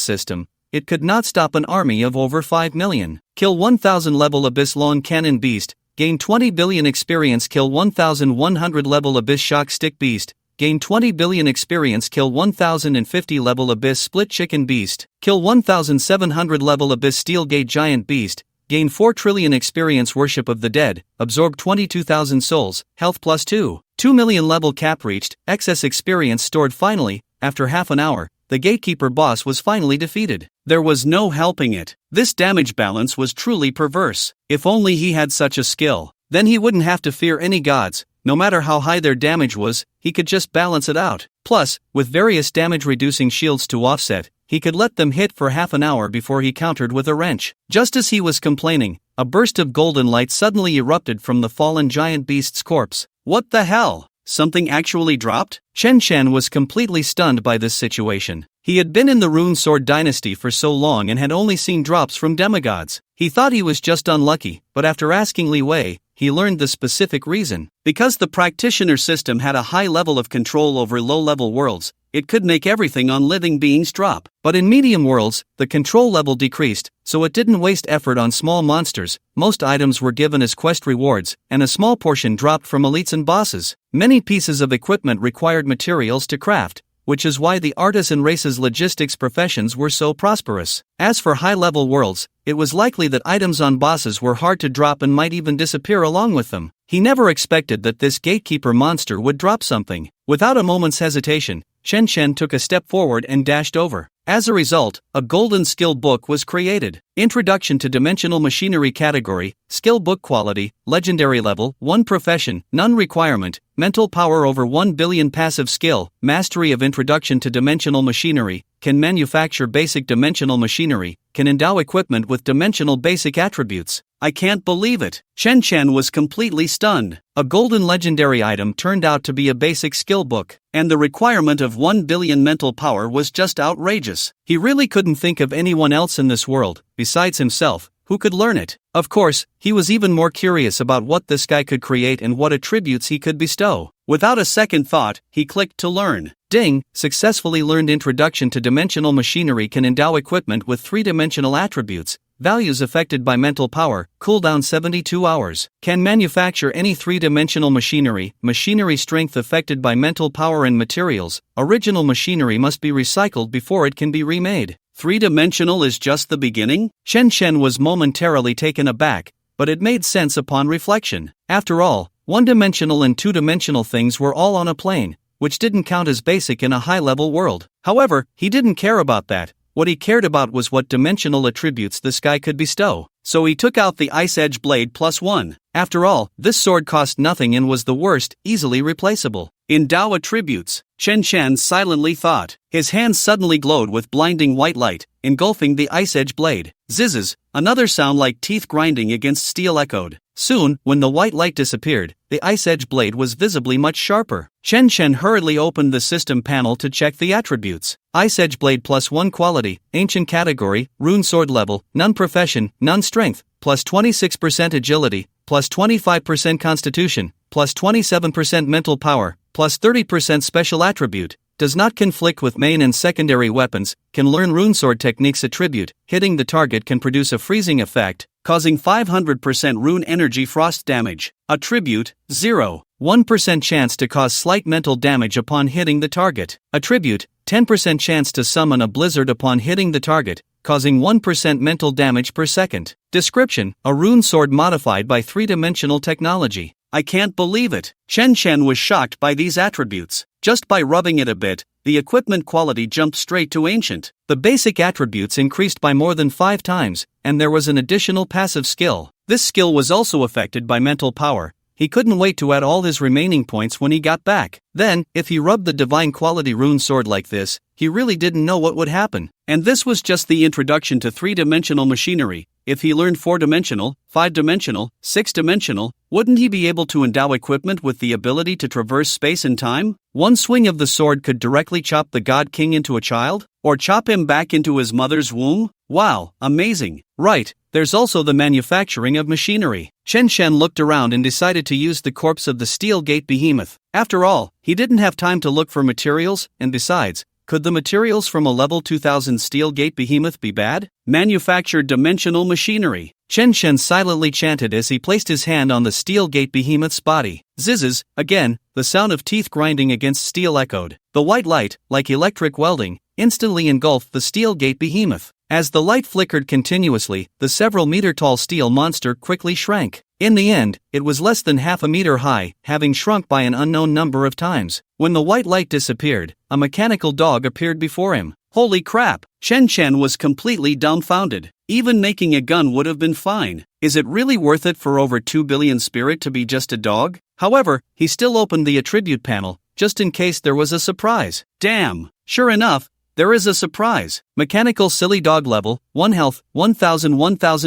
system, it could not stop an army of over 5 million. Kill 1000 level Abyss Long Cannon Beast, gain 20 billion experience. Kill 1100 level Abyss Shock Stick Beast, gain 20 billion experience. Kill 1050 level Abyss Split Chicken Beast, kill 1700 level Abyss Steel Gate Giant Beast, gain 4 trillion experience. Worship of the Dead, absorb 22,000 souls, health plus 2 million level cap reached, excess experience stored. Finally, after half an hour, the gatekeeper boss was finally defeated. There was no helping it. This damage balance was truly perverse. If only he had such a skill. Then he wouldn't have to fear any gods. No matter how high their damage was, he could just balance it out. Plus, with various damage-reducing shields to offset, he could let them hit for half an hour before he countered with a wrench. Just as he was complaining, a burst of golden light suddenly erupted from the fallen giant beast's corpse. What the hell? Something actually dropped? Chen Shen was completely stunned by this situation. He had been in the Rune Sword dynasty for so long and had only seen drops from demigods. He thought he was just unlucky, but after asking Li Wei, he learned the specific reason. Because the practitioner system had a high level of control over low-level worlds, it could make everything on living beings drop. But in medium worlds, the control level decreased, so it didn't waste effort on small monsters. Most items were given as quest rewards, and a small portion dropped from elites and bosses. Many pieces of equipment required materials to craft, which is why the artisan race's logistics professions were so prosperous. As for high-level worlds, it was likely that items on bosses were hard to drop and might even disappear along with them. He never expected that this gatekeeper monster would drop something. Without a moment's hesitation, Chen Chen took a step forward and dashed over. As a result, a golden skill book was created. Introduction to Dimensional Machinery category, skill book quality, legendary level, 1 profession, none requirement, mental power over 1 billion passive skill, mastery of Introduction to Dimensional Machinery, can manufacture basic dimensional machinery, can endow equipment with dimensional basic attributes. I can't believe it. Chen Chen was completely stunned. A golden legendary item turned out to be a basic skill book, and the requirement of 1 billion mental power was just outrageous. He really couldn't think of anyone else in this world, besides himself, who could learn it. Of course, he was even more curious about what this guy could create and what attributes he could bestow. Without a second thought, he clicked to learn. Ding! Successfully learned Introduction to Dimensional Machinery can endow equipment with 3-dimensional attributes. Values affected by mental power, cooldown 72 hours. Can manufacture any 3-dimensional machinery, machinery strength affected by mental power and materials. Original machinery must be recycled before it can be remade. 3-dimensional is just the beginning? Chen Chen was momentarily taken aback, but it made sense upon reflection. After all, 1-dimensional and 2-dimensional things were all on a plane, which didn't count as basic in a high-level world. However, he didn't care about that. What he cared about was what dimensional attributes this guy could bestow. So he took out the Ice Edge Blade +1. After all, this sword cost nothing and was the worst, easily replaceable. Endow attributes, Chen Chen silently thought. His hands suddenly glowed with blinding white light, engulfing the Ice Edge Blade. Zizzes, another sound like teeth grinding against steel echoed. Soon, when the white light disappeared, the Ice Edge Blade was visibly much sharper. Chen Chen hurriedly opened the system panel to check the attributes. Ice Edge Blade +1 quality, ancient category, rune sword level, none profession, none strength, plus 26% agility, plus 25% constitution, plus 27% mental power, plus 30% special attribute. Does not conflict with main and secondary weapons, can learn runesword techniques attribute, hitting the target can produce a freezing effect, causing 500% rune energy frost damage. Attribute, 0. 1% chance to cause slight mental damage upon hitting the target. Attribute, 10% chance to summon a blizzard upon hitting the target, causing 1% mental damage per second. Description, a rune sword modified by 3-dimensional technology. I can't believe it. Chen Chen was shocked by these attributes. Just by rubbing it a bit, the equipment quality jumped straight to ancient. The basic attributes increased by more than 5 times, and there was an additional passive skill. This skill was also affected by mental power. He couldn't wait to add all his remaining points when he got back. Then, if he rubbed the divine quality rune sword like this, he really didn't know what would happen. And this was just the introduction to 3-dimensional machinery. If he learned 4-dimensional, 5-dimensional, 6-dimensional, wouldn't he be able to endow equipment with the ability to traverse space and time? One swing of the sword could directly chop the God King into a child? Or chop him back into his mother's womb? Wow, amazing. Right, there's also the manufacturing of machinery. Chen Chen looked around and decided to use the corpse of the Steel Gate Behemoth. After all, he didn't have time to look for materials, and besides, could the materials from a level 2000 Steel Gate Behemoth be bad? Manufacture dimensional machinery. Chen Chen silently chanted as he placed his hand on the Steel Gate Behemoth's body. Zizzes, again, the sound of teeth grinding against steel echoed. The white light, like electric welding, instantly engulfed the Steel Gate Behemoth. As the light flickered continuously, the several meter-tall steel monster quickly shrank. In the end, it was less than half a meter high, having shrunk by an unknown number of times. When the white light disappeared, a mechanical dog appeared before him. Holy crap! Chen Chen was completely dumbfounded. Even making a gun would have been fine. Is it really worth it for over 2 billion spirit to be just a dog? However, he still opened the attribute panel, just in case there was a surprise. Damn! Sure enough, there is a surprise. Mechanical silly dog level, 1 health, 1000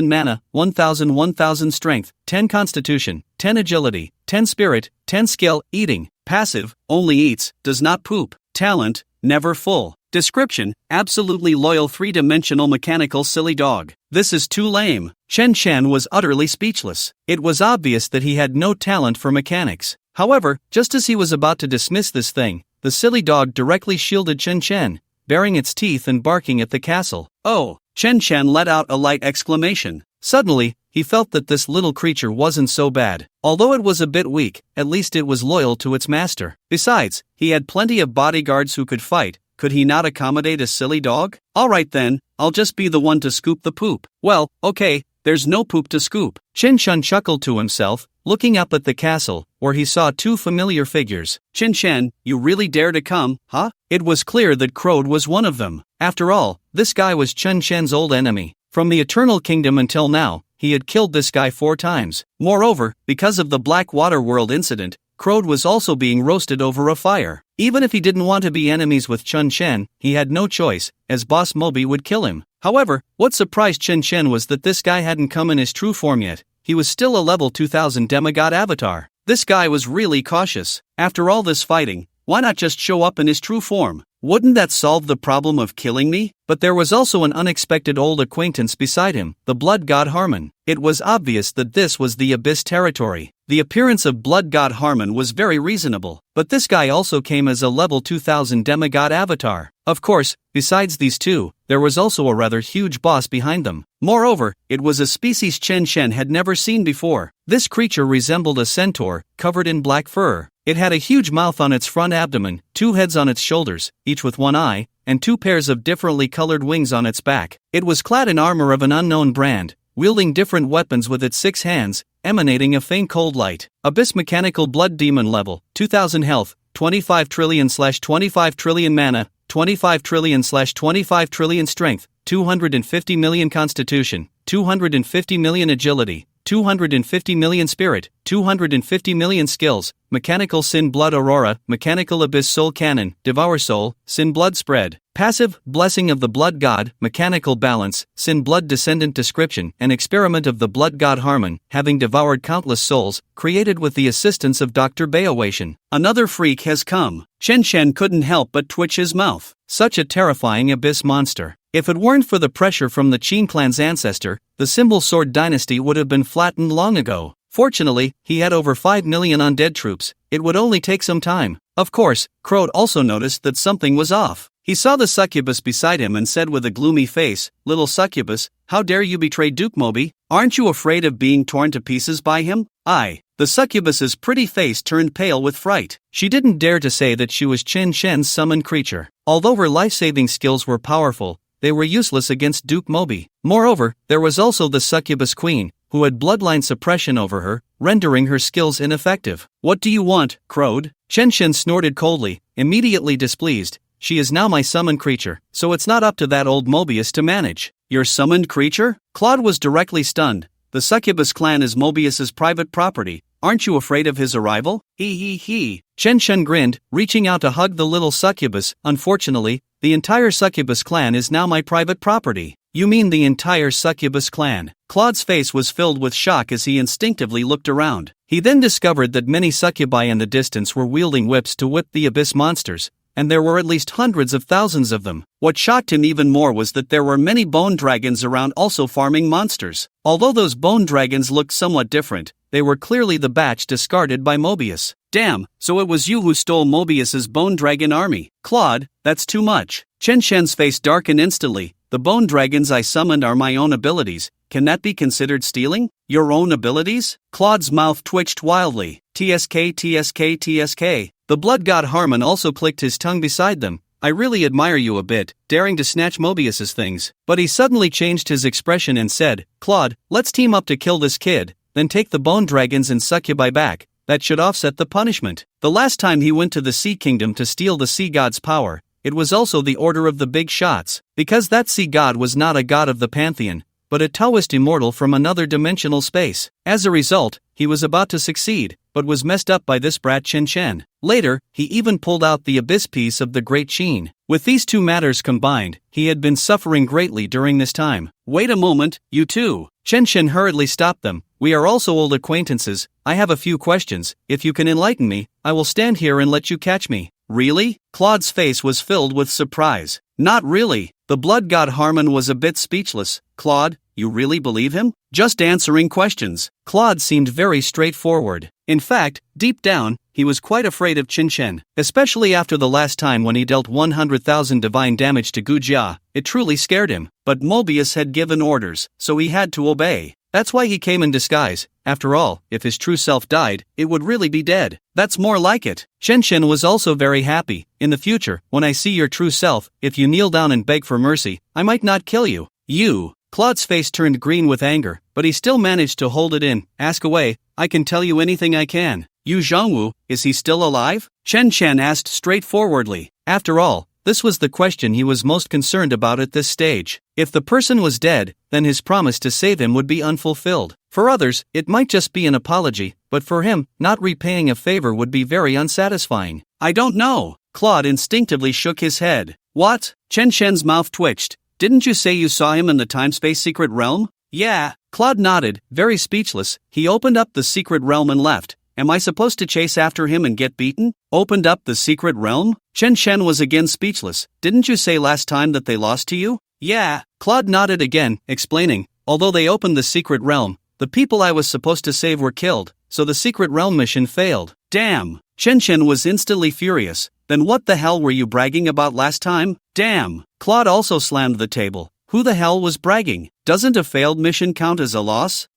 mana, 1000 strength, 10 constitution, 10 agility, 10 spirit, 10 skill, eating. Passive, only eats, does not poop. Talent, never full. Description, absolutely loyal three-dimensional mechanical silly dog. This is too lame. Chen Chen was utterly speechless. It was obvious that he had no talent for mechanics. However, just as he was about to dismiss this thing, the silly dog directly shielded Chen Chen, baring its teeth and barking at the castle. Oh! Chen Chen let out a light exclamation. Suddenly, he felt that this little creature wasn't so bad. Although it was a bit weak, at least it was loyal to its master. Besides, he had plenty of bodyguards who could fight. Could he not accommodate a silly dog? Alright then, I'll just be the one to scoop the poop. Well, okay, there's no poop to scoop. Chen Chen chuckled to himself, looking up at the castle, where he saw two familiar figures. Chen Chen, you really dare to come, huh? It was clear that Crode was one of them. After all, this guy was Chen Chen's old enemy. From the Eternal Kingdom until now, he had killed this guy 4 times. Moreover, because of the Black Water World incident, Crode was also being roasted over a fire. Even if he didn't want to be enemies with Chen Chen, he had no choice, as Boss Moby would kill him. However, what surprised Chen Chen was that this guy hadn't come in his true form yet. He was still a level 2000 demigod avatar. This guy was really cautious. After all this fighting, why not just show up in his true form? Wouldn't that solve the problem of killing me? But there was also an unexpected old acquaintance beside him, the blood god Harmon. It was obvious that this was the Abyss territory. The appearance of blood god Harmon was very reasonable, but this guy also came as a level 2000 demigod avatar. Of course, besides these two, there was also a rather huge boss behind them. Moreover, it was a species Chen Chen had never seen before. This creature resembled a centaur, covered in black fur. It had a huge mouth on its front abdomen, 2 heads on its shoulders, each with 1 eye, and 2 pairs of differently colored wings on its back. It was clad in armor of an unknown brand, wielding different weapons with its 6 hands, emanating a faint cold light. Abyss Mechanical Blood Demon level, 2000 health, 25 trillion/25 trillion mana, 25 trillion/25 trillion strength, 250 million constitution, 250 million agility, 250 million spirit, 250 million skills, Mechanical Sin Blood Aurora, Mechanical Abyss Soul Cannon, Devour Soul, Sin Blood Spread. Passive, Blessing of the Blood God, Mechanical Balance, Sin Blood Descendant Description, an experiment of the Blood God Harmon, having devoured countless souls, created with the assistance of Dr. Beowation. Another freak has come. Chen Chen couldn't help but twitch his mouth. Such a terrifying abyss monster. If it weren't for the pressure from the Qin clan's ancestor, the Symbol Sword dynasty would have been flattened long ago. Fortunately, he had over 5 million undead troops. It would only take some time. Of course, Crode also noticed that something was off. He saw the succubus beside him and said with a gloomy face, "Little succubus, how dare you betray Duke Moby? Aren't you afraid of being torn to pieces by him?" The succubus's pretty face turned pale with fright. She didn't dare to say that she was Chen Chen's summoned creature. Although her life-saving skills were powerful, they were useless against Duke Moby. Moreover, there was also the succubus queen, who had bloodline suppression over her, rendering her skills ineffective. "What do you want, Crode?" Chen Chen snorted coldly, immediately displeased. "She is now my summoned creature, so it's not up to that old Mobius to manage." "Your summoned creature?" Claude was directly stunned. "The succubus clan is Mobius's private property. Aren't you afraid of his arrival?" He. Chen Chen grinned, reaching out to hug the little succubus. "Unfortunately, the entire succubus clan is now my private property." "You mean the entire succubus clan?" Claude's face was filled with shock as he instinctively looked around. He then discovered that many succubi in the distance were wielding whips to whip the abyss monsters, and there were at least hundreds of thousands of them. What shocked him even more was that there were many bone dragons around also farming monsters. Although those bone dragons looked somewhat different, they were clearly the batch discarded by Mobius. "Damn, so it was you who stole Mobius's bone dragon army." "Claude, that's too much." Chen Shen's face darkened instantly. "The bone dragons I summoned are my own abilities. Can that be considered stealing? Your own abilities?" Claude's mouth twitched wildly. TSK. The blood god Harmon also clicked his tongue beside them. "I really admire you a bit, daring to snatch Mobius's things." But he suddenly changed his expression and said, "Claude, let's team up to kill this kid, then take the bone dragons and succubi back. That should offset the punishment." The last time he went to the Sea Kingdom to steal the sea god's power, it was also the order of the big shots. Because that sea god was not a god of the pantheon, but a Taoist immortal from another dimensional space. As a result, he was about to succeed, but was messed up by this brat Chen Chen. Later, he even pulled out the abyss piece of the Great Qin. With these two matters combined, he had been suffering greatly during this time. "Wait a moment, you two." Chen Chen hurriedly stopped them. "We are also old acquaintances. I have a few questions. If you can enlighten me, I will stand here and let you catch me." Really? Claude's face was filled with surprise. Not really. The blood god Harmon was a bit speechless. Claude, you really believe him? Just answering questions. Claude seemed very straightforward. In fact, deep down, he was quite afraid of Qin Shen, especially after the last time when he dealt 100,000 divine damage to Gu Jia. It truly scared him, but Mobius had given orders, so he had to obey. That's why he came in disguise. After all, if his true self died, it would really be dead. That's more like it. Qin Shen was also very happy. In the future, when I see your true self, if you kneel down and beg for mercy, I might not kill you. You. Claude's face turned green with anger, but he still managed to hold it in. Ask away, I can tell you anything I can. Yu Zhongwu, is he still alive? Chen Chen asked straightforwardly. After all, this was the question he was most concerned about at this stage. If the person was dead, then his promise to save him would be unfulfilled. For others, it might just be an apology, but for him, not repaying a favor would be very unsatisfying. I don't know. Claude instinctively shook his head. What? Chen Shen's mouth twitched. Didn't you say you saw him in the time-space secret realm? Yeah. Claude nodded, very speechless. He opened up the secret realm and left. Am I supposed to chase after him and get beaten? Opened up the secret realm? Chen Shen was again speechless. Didn't you say last time that they lost to you? Yeah. Claude nodded again, explaining. Although they opened the secret realm, the people I was supposed to save were killed, so the secret realm mission failed. Damn. Chen Shen was instantly furious. Then what the hell were you bragging about last time? Damn. Claude also slammed the table. Who the hell was bragging? Doesn't a failed mission count as a loss?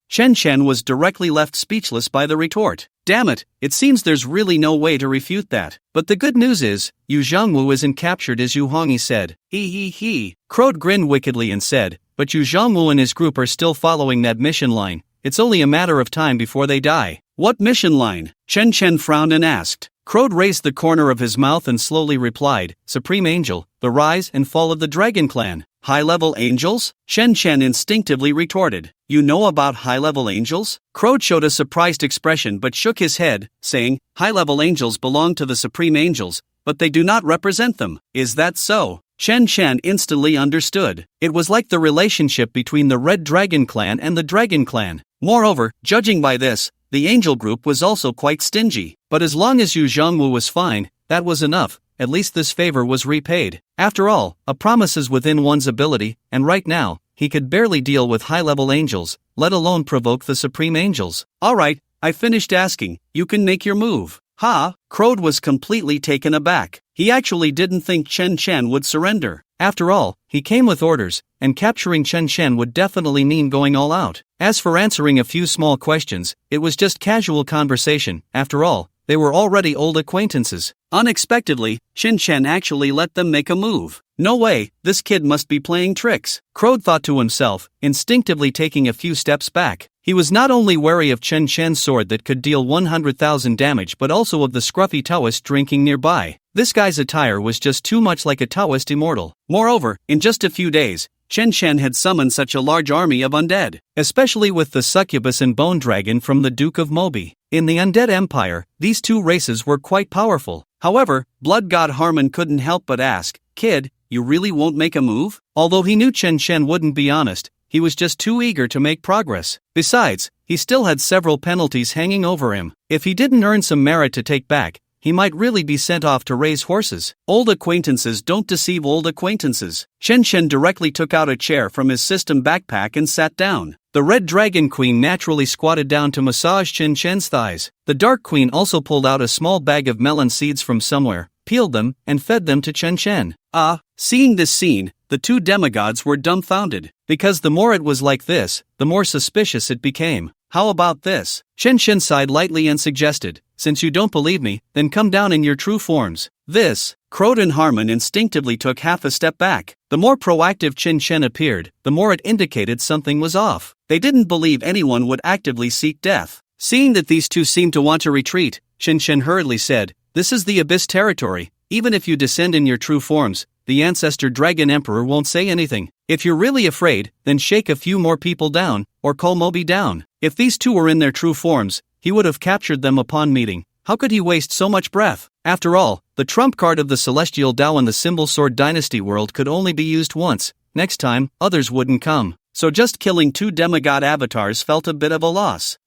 Chen Shen was directly left speechless by the retort. Damn it, it seems there's really no way to refute that. But the good news is, Yu Zhongwu isn't captured as Yu Hongyi said. He. Crowd grinned wickedly and said, but Yu Zhongwu and his group are still following that mission line. It's only a matter of time before they die. What mission line? Chen Chen frowned and asked. Crowd raised the corner of his mouth and slowly replied, Supreme Angel, the rise and fall of the Dragon Clan. High-level angels? Shen Chen instinctively retorted. You know about high-level angels? Crowd showed a surprised expression but shook his head, saying, high-level angels belong to the Supreme Angels, but they do not represent them. Is that so? Shen Chen instantly understood. It was like the relationship between the Red Dragon Clan and the Dragon Clan. Moreover, judging by this, the angel group was also quite stingy. But as long as Yu Zhongwu was fine, that was enough. At least this favor was repaid. After all, a promise is within one's ability, and right now, he could barely deal with high-level angels, let alone provoke the Supreme Angels. Alright, I finished asking, you can make your move. Crowd was completely taken aback. He actually didn't think Chen Chen would surrender. After all, he came with orders, and capturing Chen Chen would definitely mean going all out. As for answering a few small questions, it was just casual conversation. After all, they were already old acquaintances. Unexpectedly, Chen Chen actually let them make a move. No way, this kid must be playing tricks. Crowd thought to himself, instinctively taking a few steps back. He was not only wary of Chen Chen's sword that could deal 100,000 damage but also of the scruffy Taoist drinking nearby. This guy's attire was just too much like a Taoist immortal. Moreover, in just a few days, Chen Chen had summoned such a large army of undead, especially with the succubus and bone dragon from the Duke of Mobi. In the Undead Empire, these two races were quite powerful. However, Blood God Harmon couldn't help but ask, Kid, you really won't make a move? Although he knew Chen Chen wouldn't be honest, he was just too eager to make progress. Besides, he still had several penalties hanging over him. If he didn't earn some merit to take back, he might really be sent off to raise horses. Old acquaintances don't deceive old acquaintances. Chen Chen directly took out a chair from his system backpack and sat down. The Red Dragon Queen naturally squatted down to massage Chen Chen's thighs. The Dark Queen also pulled out a small bag of melon seeds from somewhere, peeled them, and fed them to Chen Chen. Seeing this scene, the two demigods were dumbfounded, because the more it was like this, the more suspicious it became. How about this? Chen Chen sighed lightly and suggested, since you don't believe me, then come down in your true forms. Crowd and Harmon instinctively took half a step back. The more proactive Chen Chen appeared, the more it indicated something was off. They didn't believe anyone would actively seek death. Seeing that these two seemed to want to retreat, Chen Chen hurriedly said, This is the Abyss territory. Even if you descend in your true forms, the Ancestor Dragon Emperor won't say anything. If you're really afraid, then shake a few more people down, or call Mobi down. If these two were in their true forms, he would have captured them upon meeting. How could he waste so much breath? After all, the trump card of the Celestial Dao in the Symbol Sword Dynasty world could only be used once. Next time, others wouldn't come. so just killing 2 demigod avatars felt a bit of a loss.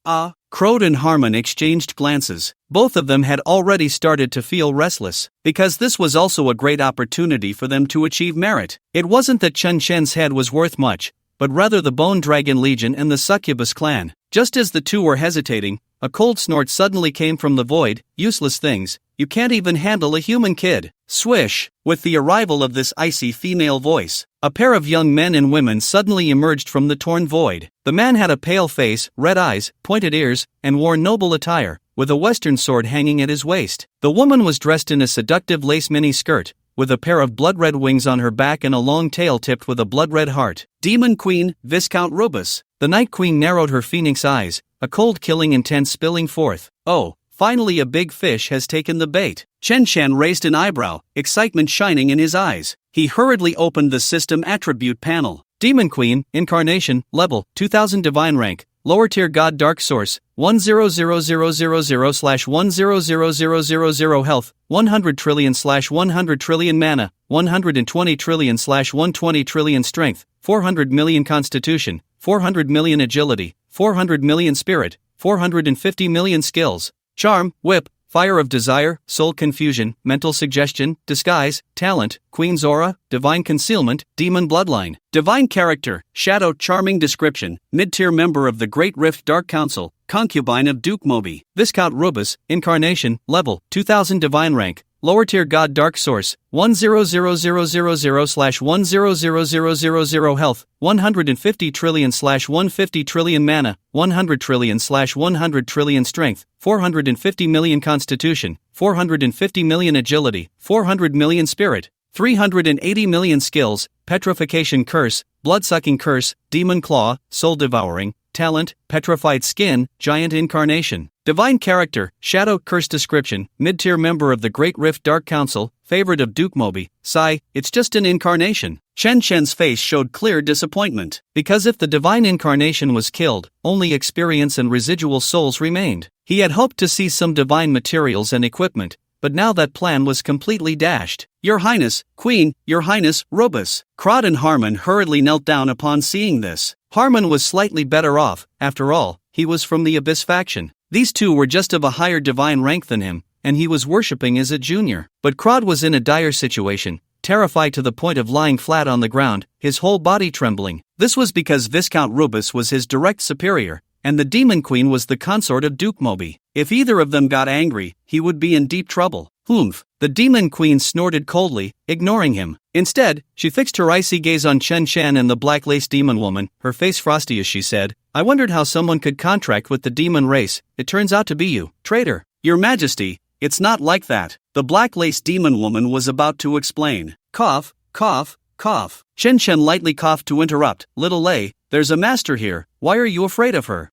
Crowd and Harmon exchanged glances. Both of them had already started to feel restless, because this was also a great opportunity for them to achieve merit. It wasn't that Chen Shen's head was worth much, but rather the Bone Dragon Legion and the Succubus clan. Just as the two were hesitating, a cold snort suddenly came from the void. Useless things, you can't even handle a human kid. Swish! With the arrival of this icy female voice, a pair of young men and women suddenly emerged from the torn void. The man had a pale face, red eyes, pointed ears, and wore noble attire, with a western sword hanging at his waist. The woman was dressed in a seductive lace mini-skirt, with a pair of blood-red wings on her back and a long tail tipped with a blood-red heart. Demon Queen, Viscount Rubus. The Night Queen narrowed her phoenix eyes, a cold-killing intent spilling forth. Oh, finally a big fish has taken the bait. Chen Shen raised an eyebrow, excitement shining in his eyes. He hurriedly opened the system attribute panel. Demon Queen, Incarnation, Level, 2000 Divine Rank, Lower Tier God Dark Source, 100,000/100,000 Health, 100 trillion/100 trillion Mana, 120 trillion/120 trillion Strength, 400 million Constitution, 400 million Agility, 400 million Spirit, 450 million Skills. Charm, Whip, Fire of Desire, Soul Confusion, Mental Suggestion, Disguise, Talent, Queen's Aura, Divine Concealment, Demon Bloodline. Divine Character, Shadow. Charming Description, Mid-tier member of the Great Rift Dark Council, concubine of Duke Moby. Viscount Rubus, Incarnation, Level, 2000 Divine Rank, Lower Tier God Dark Source, 100,000/100,000 Health, 150 trillion/150 trillion Mana, 100 trillion/100 trillion Strength, 450 million Constitution, 450 million Agility, 400 million Spirit, 380 million Skills, Petrification Curse, Bloodsucking Curse, Demon Claw, Soul Devouring, Talent, Petrified Skin, Giant Incarnation. Divine Character, Shadow. Curse Description, Mid-tier member of the Great Rift Dark Council, favorite of Duke Moby. Sigh, it's just an incarnation. Chen Shen's face showed clear disappointment, because if the Divine Incarnation was killed, only experience and residual souls remained. He had hoped to see some divine materials and equipment, but now that plan was completely dashed. Your Highness, Queen, Your Highness, Rubus. Crod and Harmon hurriedly knelt down upon seeing this. Harmon was slightly better off, after all, he was from the Abyss faction. These two were just of a higher divine rank than him, and he was worshipping as a junior. But Crod was in a dire situation, terrified to the point of lying flat on the ground, his whole body trembling. This was because Viscount Rubus was his direct superior, and the Demon Queen was the consort of Duke Moby. If either of them got angry, he would be in deep trouble. Humph! The Demon Queen snorted coldly, ignoring him. Instead, she fixed her icy gaze on Chen Shen and the black lace demon woman, her face frosty as she said, I wondered how someone could contract with the demon race. It turns out to be you, traitor. Your Majesty, it's not like that. The black lace demon woman was about to explain. Cough, cough, cough. Chen Shen lightly coughed to interrupt. Little Lei, there's a master here. Why are you afraid of her?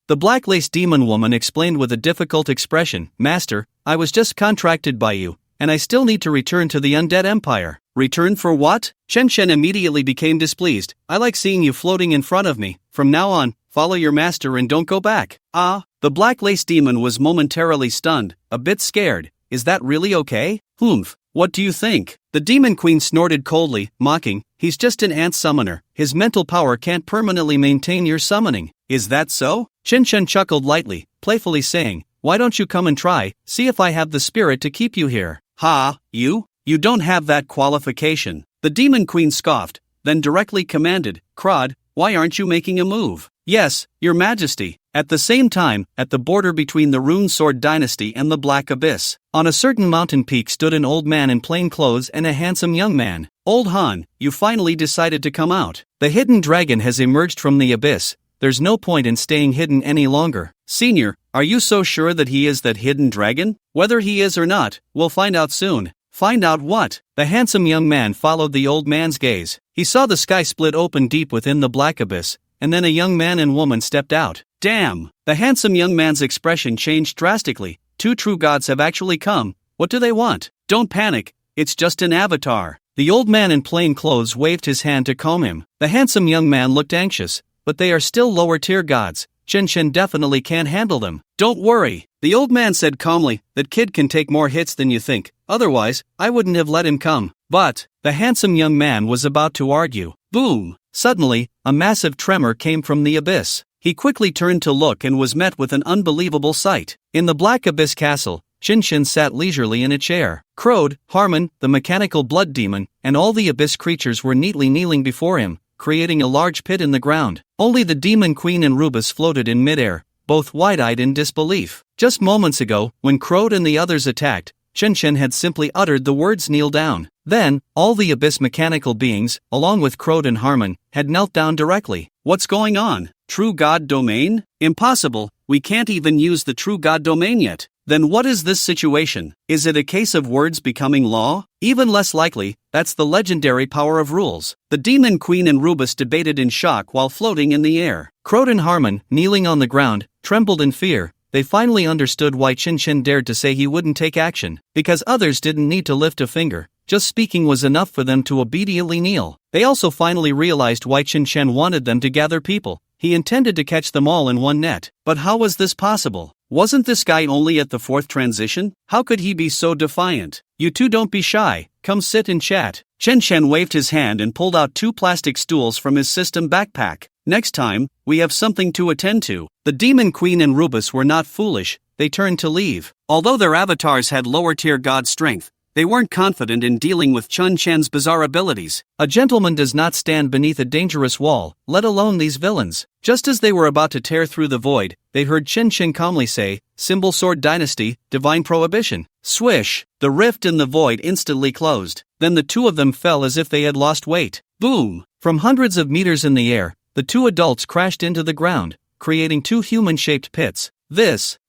The black lace demon woman explained with a difficult expression. Master, I was just contracted by you, and I still need to return to the Undead Empire. Return for what? Chen Shen immediately became displeased. I like seeing you floating in front of me. From now on, follow your master and don't go back. The black lace demon was momentarily stunned, a bit scared. Is that really okay? Humph. What do you think? The Demon Queen snorted coldly, mocking, he's just an ant summoner. His mental power can't permanently maintain your summoning. Is that so? Chen Shen chuckled lightly, playfully saying, why don't you come and try, see if I have the spirit to keep you here. Ha, you? You don't have that qualification. The Demon Queen scoffed, then directly commanded, Crod, why aren't you making a move? Yes, Your Majesty. At the same time, at the border between the Rune Sword Dynasty and the Black Abyss, on a certain mountain peak stood an old man in plain clothes and a handsome young man. Old Han, you finally decided to come out. The hidden dragon has emerged from the abyss. There's no point in staying hidden any longer. Senior, are you so sure that he is that hidden dragon? Whether he is or not, we'll find out soon. Find out what? The handsome young man followed the old man's gaze. He saw the sky split open deep within the Black Abyss, and then a young man and woman stepped out. Damn! The handsome young man's expression changed drastically. Two true gods have actually come. What do they want? Don't panic, it's just an avatar. The old man in plain clothes waved his hand to calm him. The handsome young man looked anxious, but they are still lower tier gods. Chen Shen definitely can't handle them. Don't worry, the old man said calmly, that kid can take more hits than you think, otherwise, I wouldn't have let him come. But, the handsome young man was about to argue. Boom! Suddenly, a massive tremor came from the abyss. He quickly turned to look and was met with an unbelievable sight. In the Black Abyss Castle, Shinshin sat leisurely in a chair. Crowd, Harmon, the mechanical blood demon, and all the abyss creatures were neatly kneeling before him, creating a large pit in the ground. Only the demon queen and Rubus floated in midair, both wide-eyed in disbelief. Just moments ago, when Crowd and the others attacked, Shinshin had simply uttered the words "kneel down." Then, all the abyss mechanical beings, along with Crowd and Harmon, had knelt down directly. What's going on? True God domain? Impossible, we can't even use the true God domain yet. Then what is this situation? Is it a case of words becoming law? Even less likely, that's the legendary power of rules. The demon queen and Rubus debated in shock while floating in the air. Crowd and Harmon, kneeling on the ground, trembled in fear. They finally understood why Shinshin dared to say he wouldn't take action, because others didn't need to lift a finger. Just speaking was enough for them to obediently kneel. They also finally realized why Shinshin wanted them to gather people. He intended to catch them all in one net. But how was this possible? Wasn't this guy only at the fourth transition? How could he be so defiant? You two don't be shy, come sit and chat. Shinshin waved his hand and pulled out 2 plastic stools from his system backpack. Next time, we have something to attend to. The demon queen and Rubus were not foolish, they turned to leave. Although their avatars had lower-tier god strength, they weren't confident in dealing with Shinshin's bizarre abilities. A gentleman does not stand beneath a dangerous wall, let alone these villains. Just as they were about to tear through the void, they heard Shinshin calmly say, "Symbol Sword Dynasty, Divine Prohibition." Swish! The rift in the void instantly closed. Then the two of them fell as if they had lost weight. Boom! From hundreds of meters in the air, the 2 adults crashed into the ground, creating 2 human-shaped pits.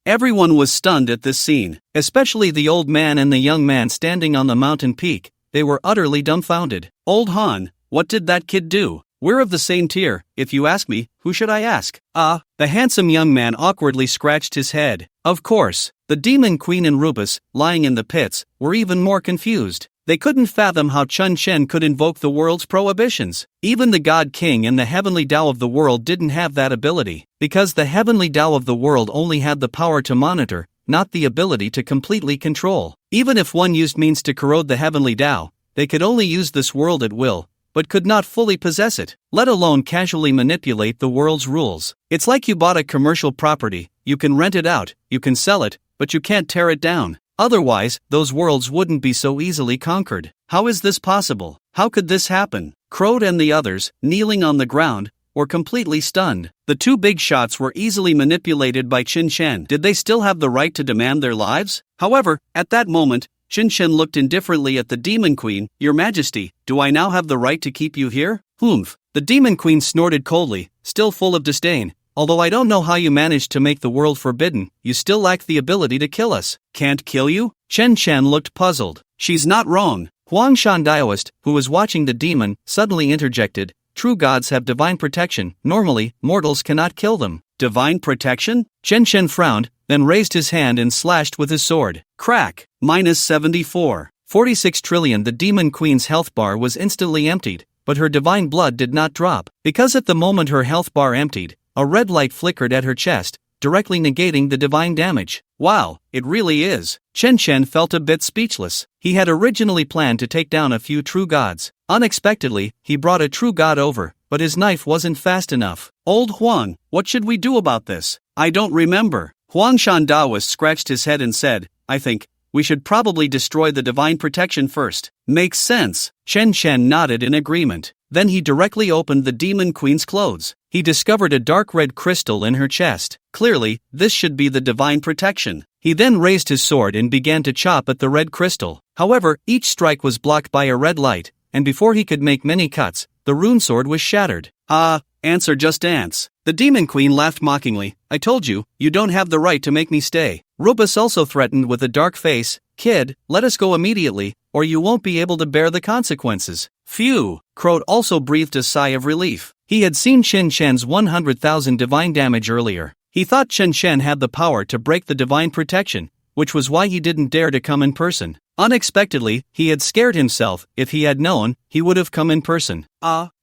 Everyone was stunned at this scene, especially the old man and the young man standing on the mountain peak. They were utterly dumbfounded. Old Han, what did that kid do? We're of the same tier, if you ask me, who should I ask? The handsome young man awkwardly scratched his head. Of course, the demon queen and Rubus, lying in the pits, were even more confused. They couldn't fathom how Shinshin could invoke the world's prohibitions. Even the God King and the Heavenly Tao of the world didn't have that ability, because the Heavenly Tao of the world only had the power to monitor, not the ability to completely control. Even if one used means to corrode the Heavenly Tao, they could only use this world at will, but could not fully possess it, let alone casually manipulate the world's rules. It's like you bought a commercial property, you can rent it out, you can sell it, but you can't tear it down. Otherwise, those worlds wouldn't be so easily conquered. How is this possible? How could this happen? Crowd and the others, kneeling on the ground, were completely stunned. The 2 big shots were easily manipulated by Shinshin. Did they still have the right to demand their lives? However, at that moment, Shinshin looked indifferently at the Demon Queen. "Your Majesty, do I now have the right to keep you here?" "Humph." The Demon Queen snorted coldly, still full of disdain. "Although I don't know how you managed to make the world forbidden, you still lack the ability to kill us." "Can't kill you?" Shinshin looked puzzled. "She's not wrong." Huang Shan Daoist, who was watching the demon, suddenly interjected, "True gods have divine protection. Normally, mortals cannot kill them." "Divine protection?" Shinshin frowned, then raised his hand and slashed with his sword. Crack! -74. 46 trillion. The demon queen's health bar was instantly emptied, but her divine blood did not drop, because at the moment her health bar emptied, a red light flickered at her chest, directly negating the divine damage. Wow, it really is. Shinshin felt a bit speechless. He had originally planned to take down a few true gods. Unexpectedly, he brought a true god over, but his knife wasn't fast enough. "Old Huang, what should we do about this?" "I don't remember." Huang Shan Daoist scratched his head and said, "I think we should probably destroy the divine protection first." "Makes sense." Shinshin nodded in agreement. Then he directly opened the demon queen's clothes. He discovered a dark red crystal in her chest. Clearly, this should be the divine protection. He then raised his sword and began to chop at the red crystal. However, each strike was blocked by a red light, and before he could make many cuts, the rune sword was shattered. Ants are just ants." The demon queen laughed mockingly. "I told you, you don't have the right to make me stay." Rubus also threatened with a dark face, "Kid, let us go immediately, or you won't be able to bear the consequences." Phew! Crowd also breathed a sigh of relief. He had seen Shinshin's 100,000 divine damage earlier. He thought Shinshin had the power to break the divine protection, which was why he didn't dare to come in person. Unexpectedly, he had scared himself. If he had known, he would have come in person.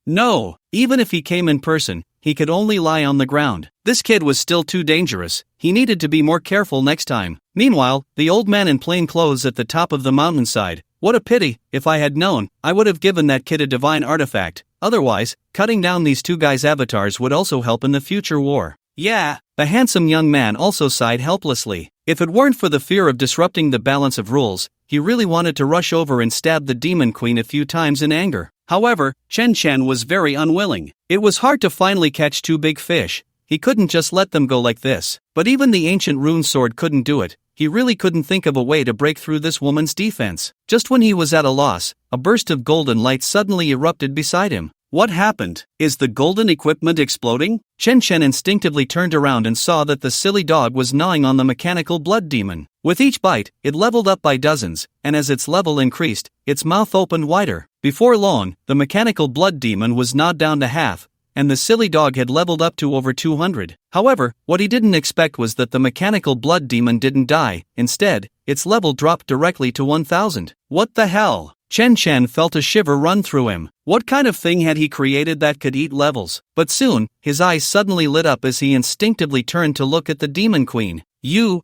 No! Even if he came in person, he could only lie on the ground. This kid was still too dangerous, he needed to be more careful next time. Meanwhile, the old man in plain clothes at the top of the mountainside. What a pity, if I had known, I would have given that kid a divine artifact. Otherwise, cutting down these two guys' avatars would also help in the future war. Yeah, the handsome young man also sighed helplessly. If it weren't for the fear of disrupting the balance of rules, he really wanted to rush over and stab the demon queen a few times in anger. However, Chen Chen was very unwilling. It was hard to finally catch two big fish. He couldn't just let them go like this. But even the ancient rune sword couldn't do it. He really couldn't think of a way to break through this woman's defense. Just when he was at a loss, a burst of golden light suddenly erupted beside him. What happened? Is the golden equipment exploding? Chen Chen instinctively turned around and saw that the silly dog was gnawing on the mechanical blood demon. With each bite, it leveled up by dozens, and as its level increased, its mouth opened wider. Before long, the mechanical blood demon was gnawed down to half, and the silly dog had leveled up to over 200. However, what he didn't expect was that the mechanical blood demon didn't die. Instead, its level dropped directly to 1000. What the hell? Chen Chen felt a shiver run through him. What kind of thing had he created that could eat levels? But soon, his eyes suddenly lit up as he instinctively turned to look at the demon queen. You,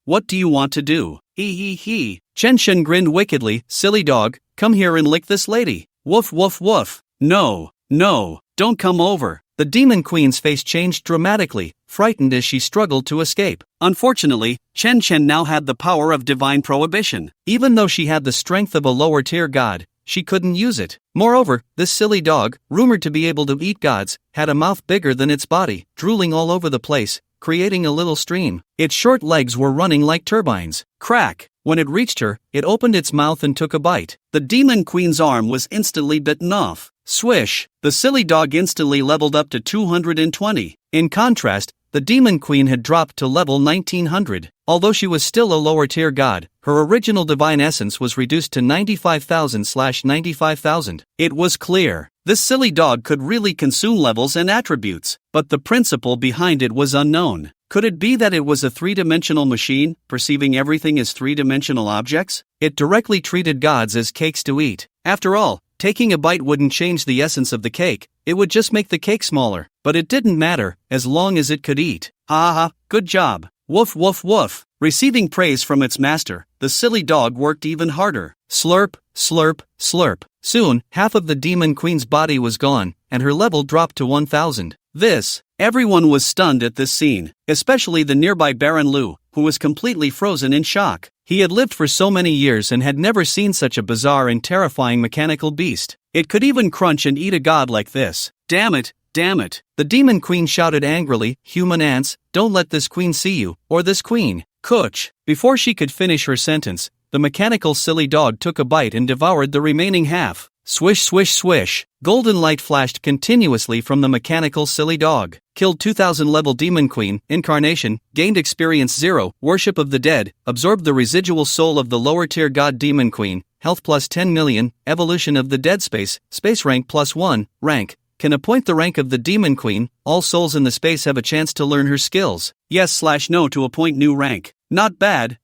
what do you want to do? He. Chen Chen grinned wickedly. Silly dog, come here and lick this lady. Woof woof woof. No, don't come over. The demon queen's face changed dramatically, frightened as she struggled to escape. Unfortunately, Chen Chen now had the power of divine prohibition. Even though she had the strength of a lower-tier god, she couldn't use it. Moreover, this silly dog, rumored to be able to eat gods, had a mouth bigger than its body, drooling all over the place, creating a little stream. Its short legs were running like turbines. Crack! When it reached her, it opened its mouth and took a bite. The demon queen's arm was instantly bitten off. Swish! The silly dog instantly leveled up to 220. In contrast, the demon queen had dropped to level 1900. Although she was still a lower-tier god, her original divine essence was reduced to 95,000/95,000. It was clear. This silly dog could really consume levels and attributes, but the principle behind it was unknown. Could it be that it was a three-dimensional machine, perceiving everything as three-dimensional objects? It directly treated gods as cakes to eat. After all, taking a bite wouldn't change the essence of the cake, it would just make the cake smaller. But it didn't matter, as long as it could eat. Ha, good job. Woof woof woof. Receiving praise from its master, the silly dog worked even harder. Slurp, slurp, slurp. Soon, half of the demon queen's body was gone, and her level dropped to 1000. Everyone was stunned at this scene, especially the nearby Baron Lu, who was completely frozen in shock. He had lived for so many years and had never seen such a bizarre and terrifying mechanical beast. It could even crunch and eat a god like this. Damn it. The demon queen shouted angrily, human ants, don't let this queen see you, or this queen. Kuch. Before she could finish her sentence, the mechanical silly dog took a bite and devoured the remaining half. Swish swish swish. Golden light flashed continuously from the mechanical silly dog. Killed 2000 level demon queen, incarnation, gained experience 0, worship of the dead, absorbed the residual soul of the lower tier god demon queen, health plus 10 million, evolution of the dead space rank plus 1, rank. Can appoint the rank of the demon queen, all souls in the space have a chance to learn her skills. Yes/no to appoint new rank. Not bad.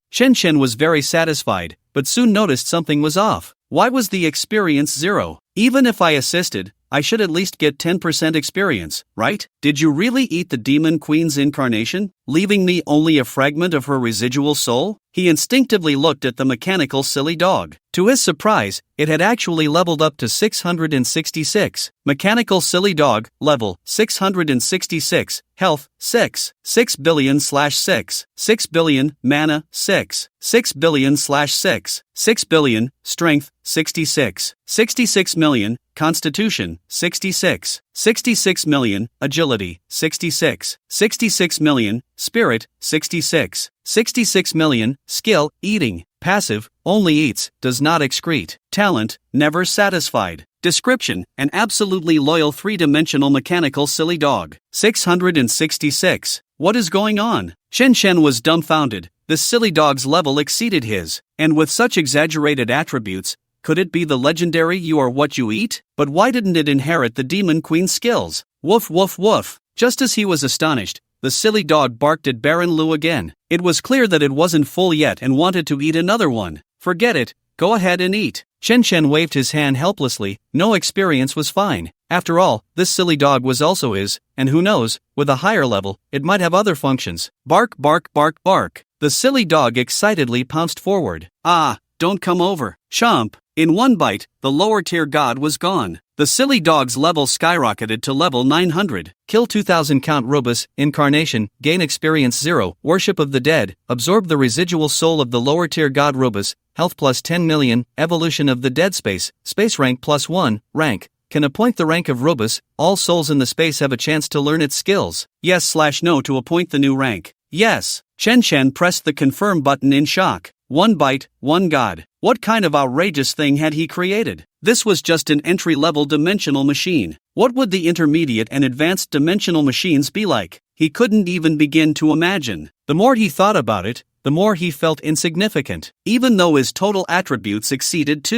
Chen Chen was very satisfied, but soon noticed something was off. Why was the experience 0? Even if I assisted, I should at least get 10% experience, right? Did you really eat the demon queen's incarnation, leaving me only a fragment of her residual soul? He instinctively looked at the mechanical silly dog. To his surprise, it had actually leveled up to 666. Mechanical silly dog, level 666, health 6 billion/6, 6 billion, mana 6 billion/6, 6 billion, strength 66, 66 million, constitution 66, 66 million, agility 66, 66 million, spirit 66, 66 million, skill, eating, passive, only eats, does not excrete, talent, never satisfied. Description, an absolutely loyal three-dimensional mechanical silly dog. 666. What is going on? Chen Chen was dumbfounded. The silly dog's level exceeded his, and with such exaggerated attributes, could it be the legendary you are what you eat? But why didn't it inherit the demon queen's skills? Woof woof woof. Just as he was astonished, the silly dog barked at Baron Lu again. It was clear that it wasn't full yet and wanted to eat another one. Forget it, go ahead and eat. Chen Chen waved his hand helplessly. No experience was fine. After all, this silly dog was also his, and who knows, with a higher level, it might have other functions. Bark, bark, bark, bark. The silly dog excitedly pounced forward. Ah, don't come over, chomp. In one bite, the lower tier god was gone. The silly dog's level skyrocketed to level 900. Kill 2000 Count Rubus, Incarnation, gain experience 0, Worship of the Dead, absorb the residual soul of the lower tier god Rubus, health plus 10 million, Evolution of the Dead space rank plus 1, rank. Can appoint the rank of Rubus, all souls in the space have a chance to learn its skills. Yes/no to appoint the new rank. Yes. Chen pressed the confirm button in shock. One bite, one god. What kind of outrageous thing had he created? This was just an entry-level dimensional machine. What would the intermediate and advanced dimensional machines be like? He couldn't even begin to imagine. The more he thought about it, the more he felt insignificant. Even though his total attributes exceeded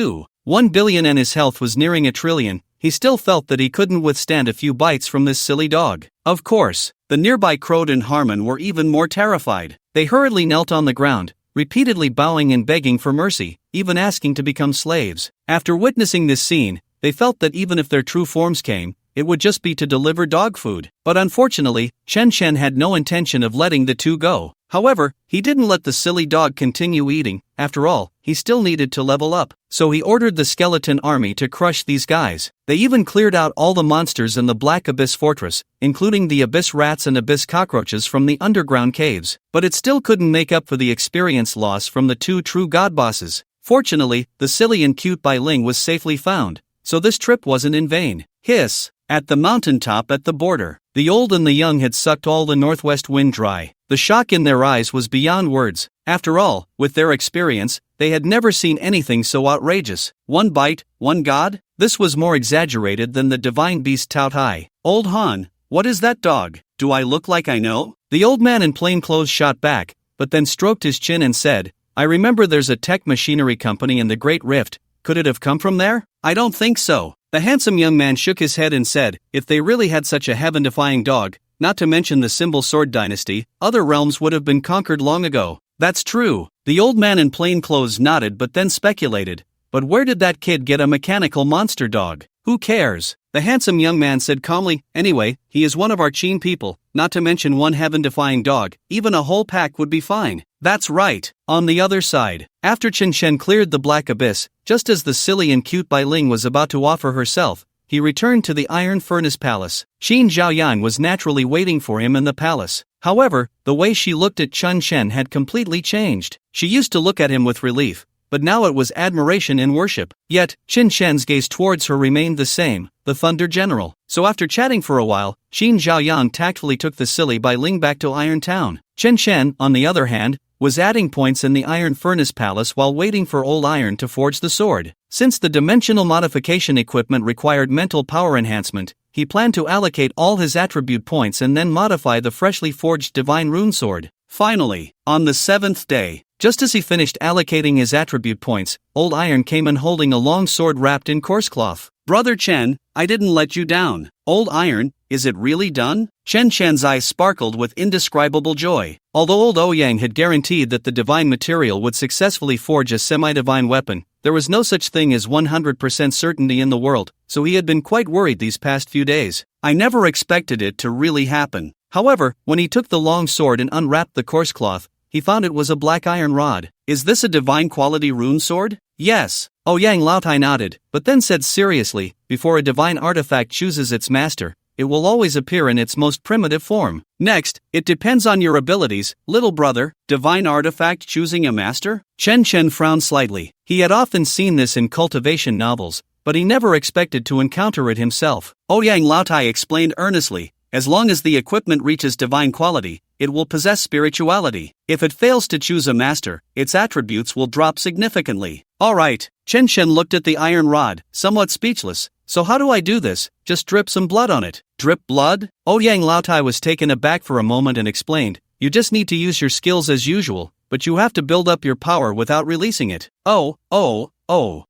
1 billion and his health was nearing 1 trillion, he still felt that he couldn't withstand a few bites from this silly dog. Of course, the nearby Crowd and Harmon were even more terrified. They hurriedly knelt on the ground, repeatedly bowing and begging for mercy, even asking to become slaves. After witnessing this scene, they felt that even if their true forms came, it would just be to deliver dog food. But unfortunately, Chen had no intention of letting the two go. However, he didn't let the silly dog continue eating. After all, he still needed to level up. So he ordered the skeleton army to crush these guys. They even cleared out all the monsters in the Black Abyss Fortress, including the abyss rats and abyss cockroaches from the underground caves. But it still couldn't make up for the experience loss from the two true god bosses. Fortunately, the silly and cute Bai Ling was safely found, so this trip wasn't in vain. Hiss! At the mountaintop at the border, the old and the young had sucked all the northwest wind dry. The shock in their eyes was beyond words. After all, with their experience, they had never seen anything so outrageous. One bite, one god? This was more exaggerated than the divine beast Tout Hai. Old Han, what is that dog? Do I look like I know? The old man in plain clothes shot back, but then stroked his chin and said, I remember there's a tech machinery company in the Great Rift. Could it have come from there? I don't think so. The handsome young man shook his head and said, if they really had such a heaven-defying dog, not to mention the Symbol Sword dynasty, other realms would have been conquered long ago. That's true. The old man in plain clothes nodded but then speculated, but where did that kid get a mechanical monster dog? Who cares? The handsome young man said calmly, anyway, he is one of our Qin people, not to mention one heaven-defying dog, even a whole pack would be fine. That's right. On the other side, after Chen cleared the Black Abyss, just as the silly and cute Bai Ling was about to offer herself, he returned to the Iron Furnace Palace. Qin Zhaoyang was naturally waiting for him in the palace. However, the way she looked at Chen had completely changed. She used to look at him with relief, but now it was admiration and worship. Yet, Chen gaze towards her remained the same, the Thunder General. So after chatting for a while, Qin Zhaoyang tactfully took the silly Bai Ling back to Iron Town. Chen, on the other hand, was adding points in the Iron Furnace Palace while waiting for Old Iron to forge the sword. Since the dimensional modification equipment required mental power enhancement, he planned to allocate all his attribute points and then modify the freshly forged Divine Rune Sword. Finally, on the 7th day, just as he finished allocating his attribute points, Old Iron came in holding a long sword wrapped in coarse cloth. Brother Chen, I didn't let you down. Old Iron, is it really done? Chen's eyes sparkled with indescribable joy. Although Old Ouyang had guaranteed that the divine material would successfully forge a semi-divine weapon, there was no such thing as 100% certainty in the world, so he had been quite worried these past few days. I never expected it to really happen. However, when he took the long sword and unwrapped the coarse cloth, he found it was a black iron rod. Is this a divine quality rune sword? Yes. Ouyang Laotai nodded, but then said seriously, before a divine artifact chooses its master, it will always appear in its most primitive form. Next, it depends on your abilities, little brother. Divine artifact choosing a master? Chen frowned slightly. He had often seen this in cultivation novels, but he never expected to encounter it himself. Ouyang Laotai explained earnestly, as long as the equipment reaches divine quality, it will possess spirituality. If it fails to choose a master, its attributes will drop significantly. Alright, Chen looked at the iron rod, somewhat speechless. So how do I do this? Just drip some blood on it. Drip blood? Ouyang Laotai was taken aback for a moment and explained, you just need to use your skills as usual, but you have to build up your power without releasing it. Oh.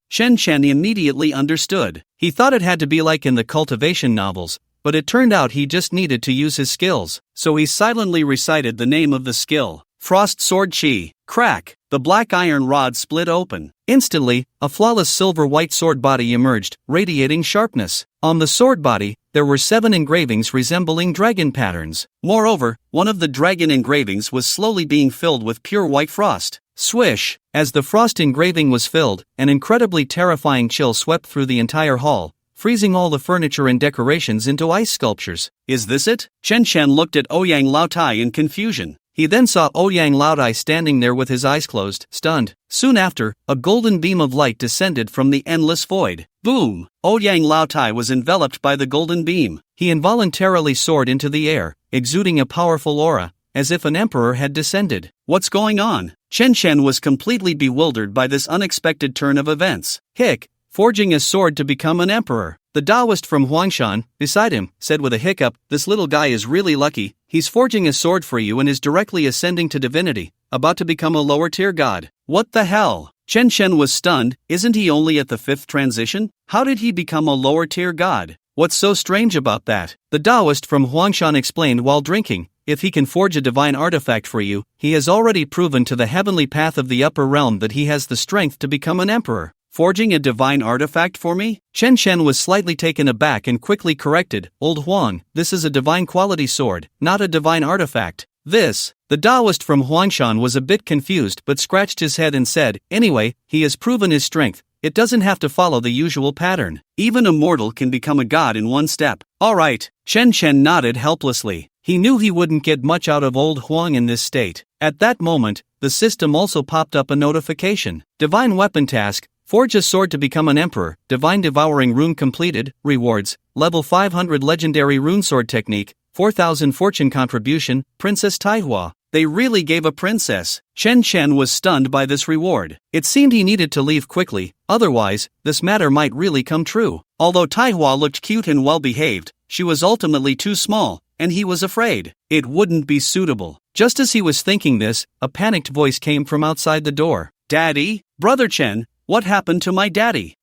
Chen immediately understood. He thought it had to be like in the cultivation novels, but it turned out he just needed to use his skills. So he silently recited the name of the skill. Frost Sword Chi. Crack! The black iron rod split open. Instantly, a flawless silver-white sword body emerged, radiating sharpness. On the sword body, there were 7 engravings resembling dragon patterns. Moreover, one of the dragon engravings was slowly being filled with pure white frost. Swish! As the frost engraving was filled, an incredibly terrifying chill swept through the entire hall, freezing all the furniture and decorations into ice sculptures. Is this it? Chen Chen looked at Ouyang Laotai in confusion. He then saw Ouyang Laotai standing there with his eyes closed, stunned. Soon after, a golden beam of light descended from the endless void. Boom! Ouyang Laotai was enveloped by the golden beam. He involuntarily soared into the air, exuding a powerful aura, as if an emperor had descended. What's going on? Chen Chen was completely bewildered by this unexpected turn of events. Hick! Forging a sword to become an emperor. The Taoist from Huangshan, beside him, said with a hiccup, "This little guy is really lucky. He's forging a sword for you and is directly ascending to divinity, about to become a lower-tier god." What the hell? Chen Chen was stunned. Isn't he only at the 5th transition? How did he become a lower-tier god? What's so strange about that? The Taoist from Huangshan explained while drinking. If he can forge a divine artifact for you, he has already proven to the heavenly path of the upper realm that he has the strength to become an emperor. Forging a divine artifact for me? Chen Chen was slightly taken aback and quickly corrected. "Old Huang, this is a divine quality sword, not a divine artifact." The Taoist from Huangshan was a bit confused but scratched his head and said, "Anyway, he has proven his strength. It doesn't have to follow the usual pattern. Even a mortal can become a god in one step." Alright, Chen Chen nodded helplessly. He knew he wouldn't get much out of old Huang in this state. At that moment, the system also popped up a notification. Divine weapon task. Forge a sword to become an emperor. Divine devouring rune completed. Rewards. Level 500 legendary rune sword technique. 4,000 fortune contribution. Princess Taihua. They really gave a princess. Chen Chen was stunned by this reward. It seemed he needed to leave quickly, otherwise, this matter might really come true. Although Taihua looked cute and well behaved, she was ultimately too small, and he was afraid it wouldn't be suitable. Just as he was thinking this, a panicked voice came from outside the door. "Daddy? Brother Chen, what happened to my daddy?"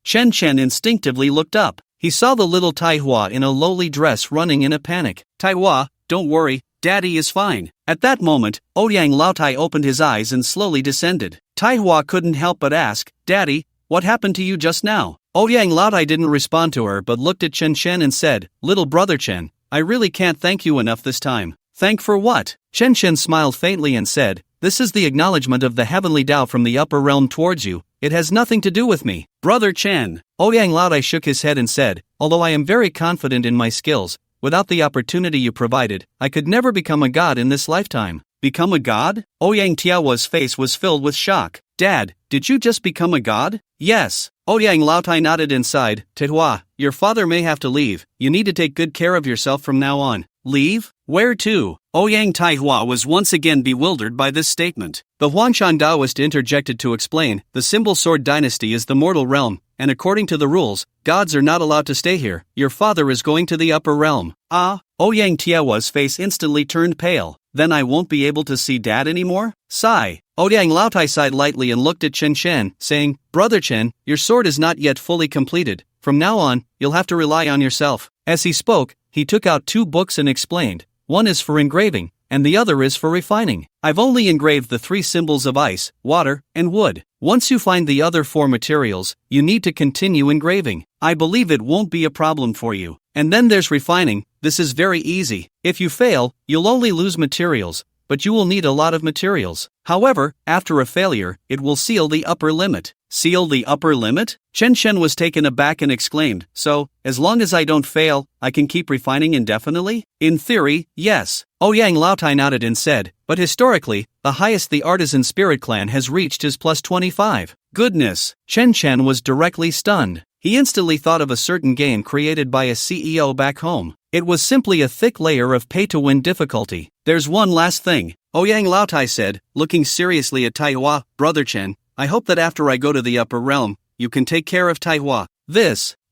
Chen Chen instinctively looked up. He saw the little Taihua in a lowly dress running in a panic. "Taihua, don't worry, Daddy is fine." At that moment, Ouyang Laotai opened his eyes and slowly descended. Taihua couldn't help but ask, "Daddy, what happened to you just now?" Ouyang Laotai didn't respond to her but looked at Chen Chen and said, "Little brother Chen, I really can't thank you enough this time." "Thank for what?" Chen Chen smiled faintly and said, "This is the acknowledgement of the heavenly Tao from the upper realm towards you. It has nothing to do with me." "Brother Chen." Ouyang Laotai shook his head and said, "Although I am very confident in my skills, without the opportunity you provided, I could never become a god in this lifetime." "Become a god?" Ouyang Tiawa's face was filled with shock. "Dad, did you just become a god?" "Yes." Ouyang Laotai nodded and sighed. "Taihua, your father may have to leave. You need to take good care of yourself from now on." "Leave? Where to?" Ouyang Taihua was once again bewildered by this statement. The Huangshan Taoist interjected to explain, "The symbol sword dynasty is the mortal realm, and according to the rules, gods are not allowed to stay here. Your father is going to the upper realm." Ouyang Tiawa's face instantly turned pale. "Then I won't be able to see Dad anymore?" Sigh. Ouyang Laotai sighed lightly and looked at Chen Chen, saying, "Brother Chen, your sword is not yet fully completed. From now on, you'll have to rely on yourself." As he spoke, he took out 2 books and explained, "One is for engraving, and the other is for refining. I've only engraved the 3 symbols of ice, water, and wood. Once you find the other 4 materials, you need to continue engraving. I believe it won't be a problem for you." And then there's refining. This is very easy. If you fail, you'll only lose materials, but you will need a lot of materials. However, after a failure, it will seal the upper limit. "Seal the upper limit?" Chen Chen was taken aback and exclaimed, "So, as long as I don't fail, I can keep refining indefinitely?" "In theory, yes." Ouyang Laotai nodded and said, "But historically, the highest the artisan spirit clan has reached is plus 25. "Goodness." Chen Chen was directly stunned. He instantly thought of a certain game created by a CEO back home. It was simply a thick layer of pay-to-win difficulty. "There's one last thing," Ouyang Laotai said, looking seriously at Taihua. "Brother Chen, I hope that after I go to the upper realm, you can take care of Taihua."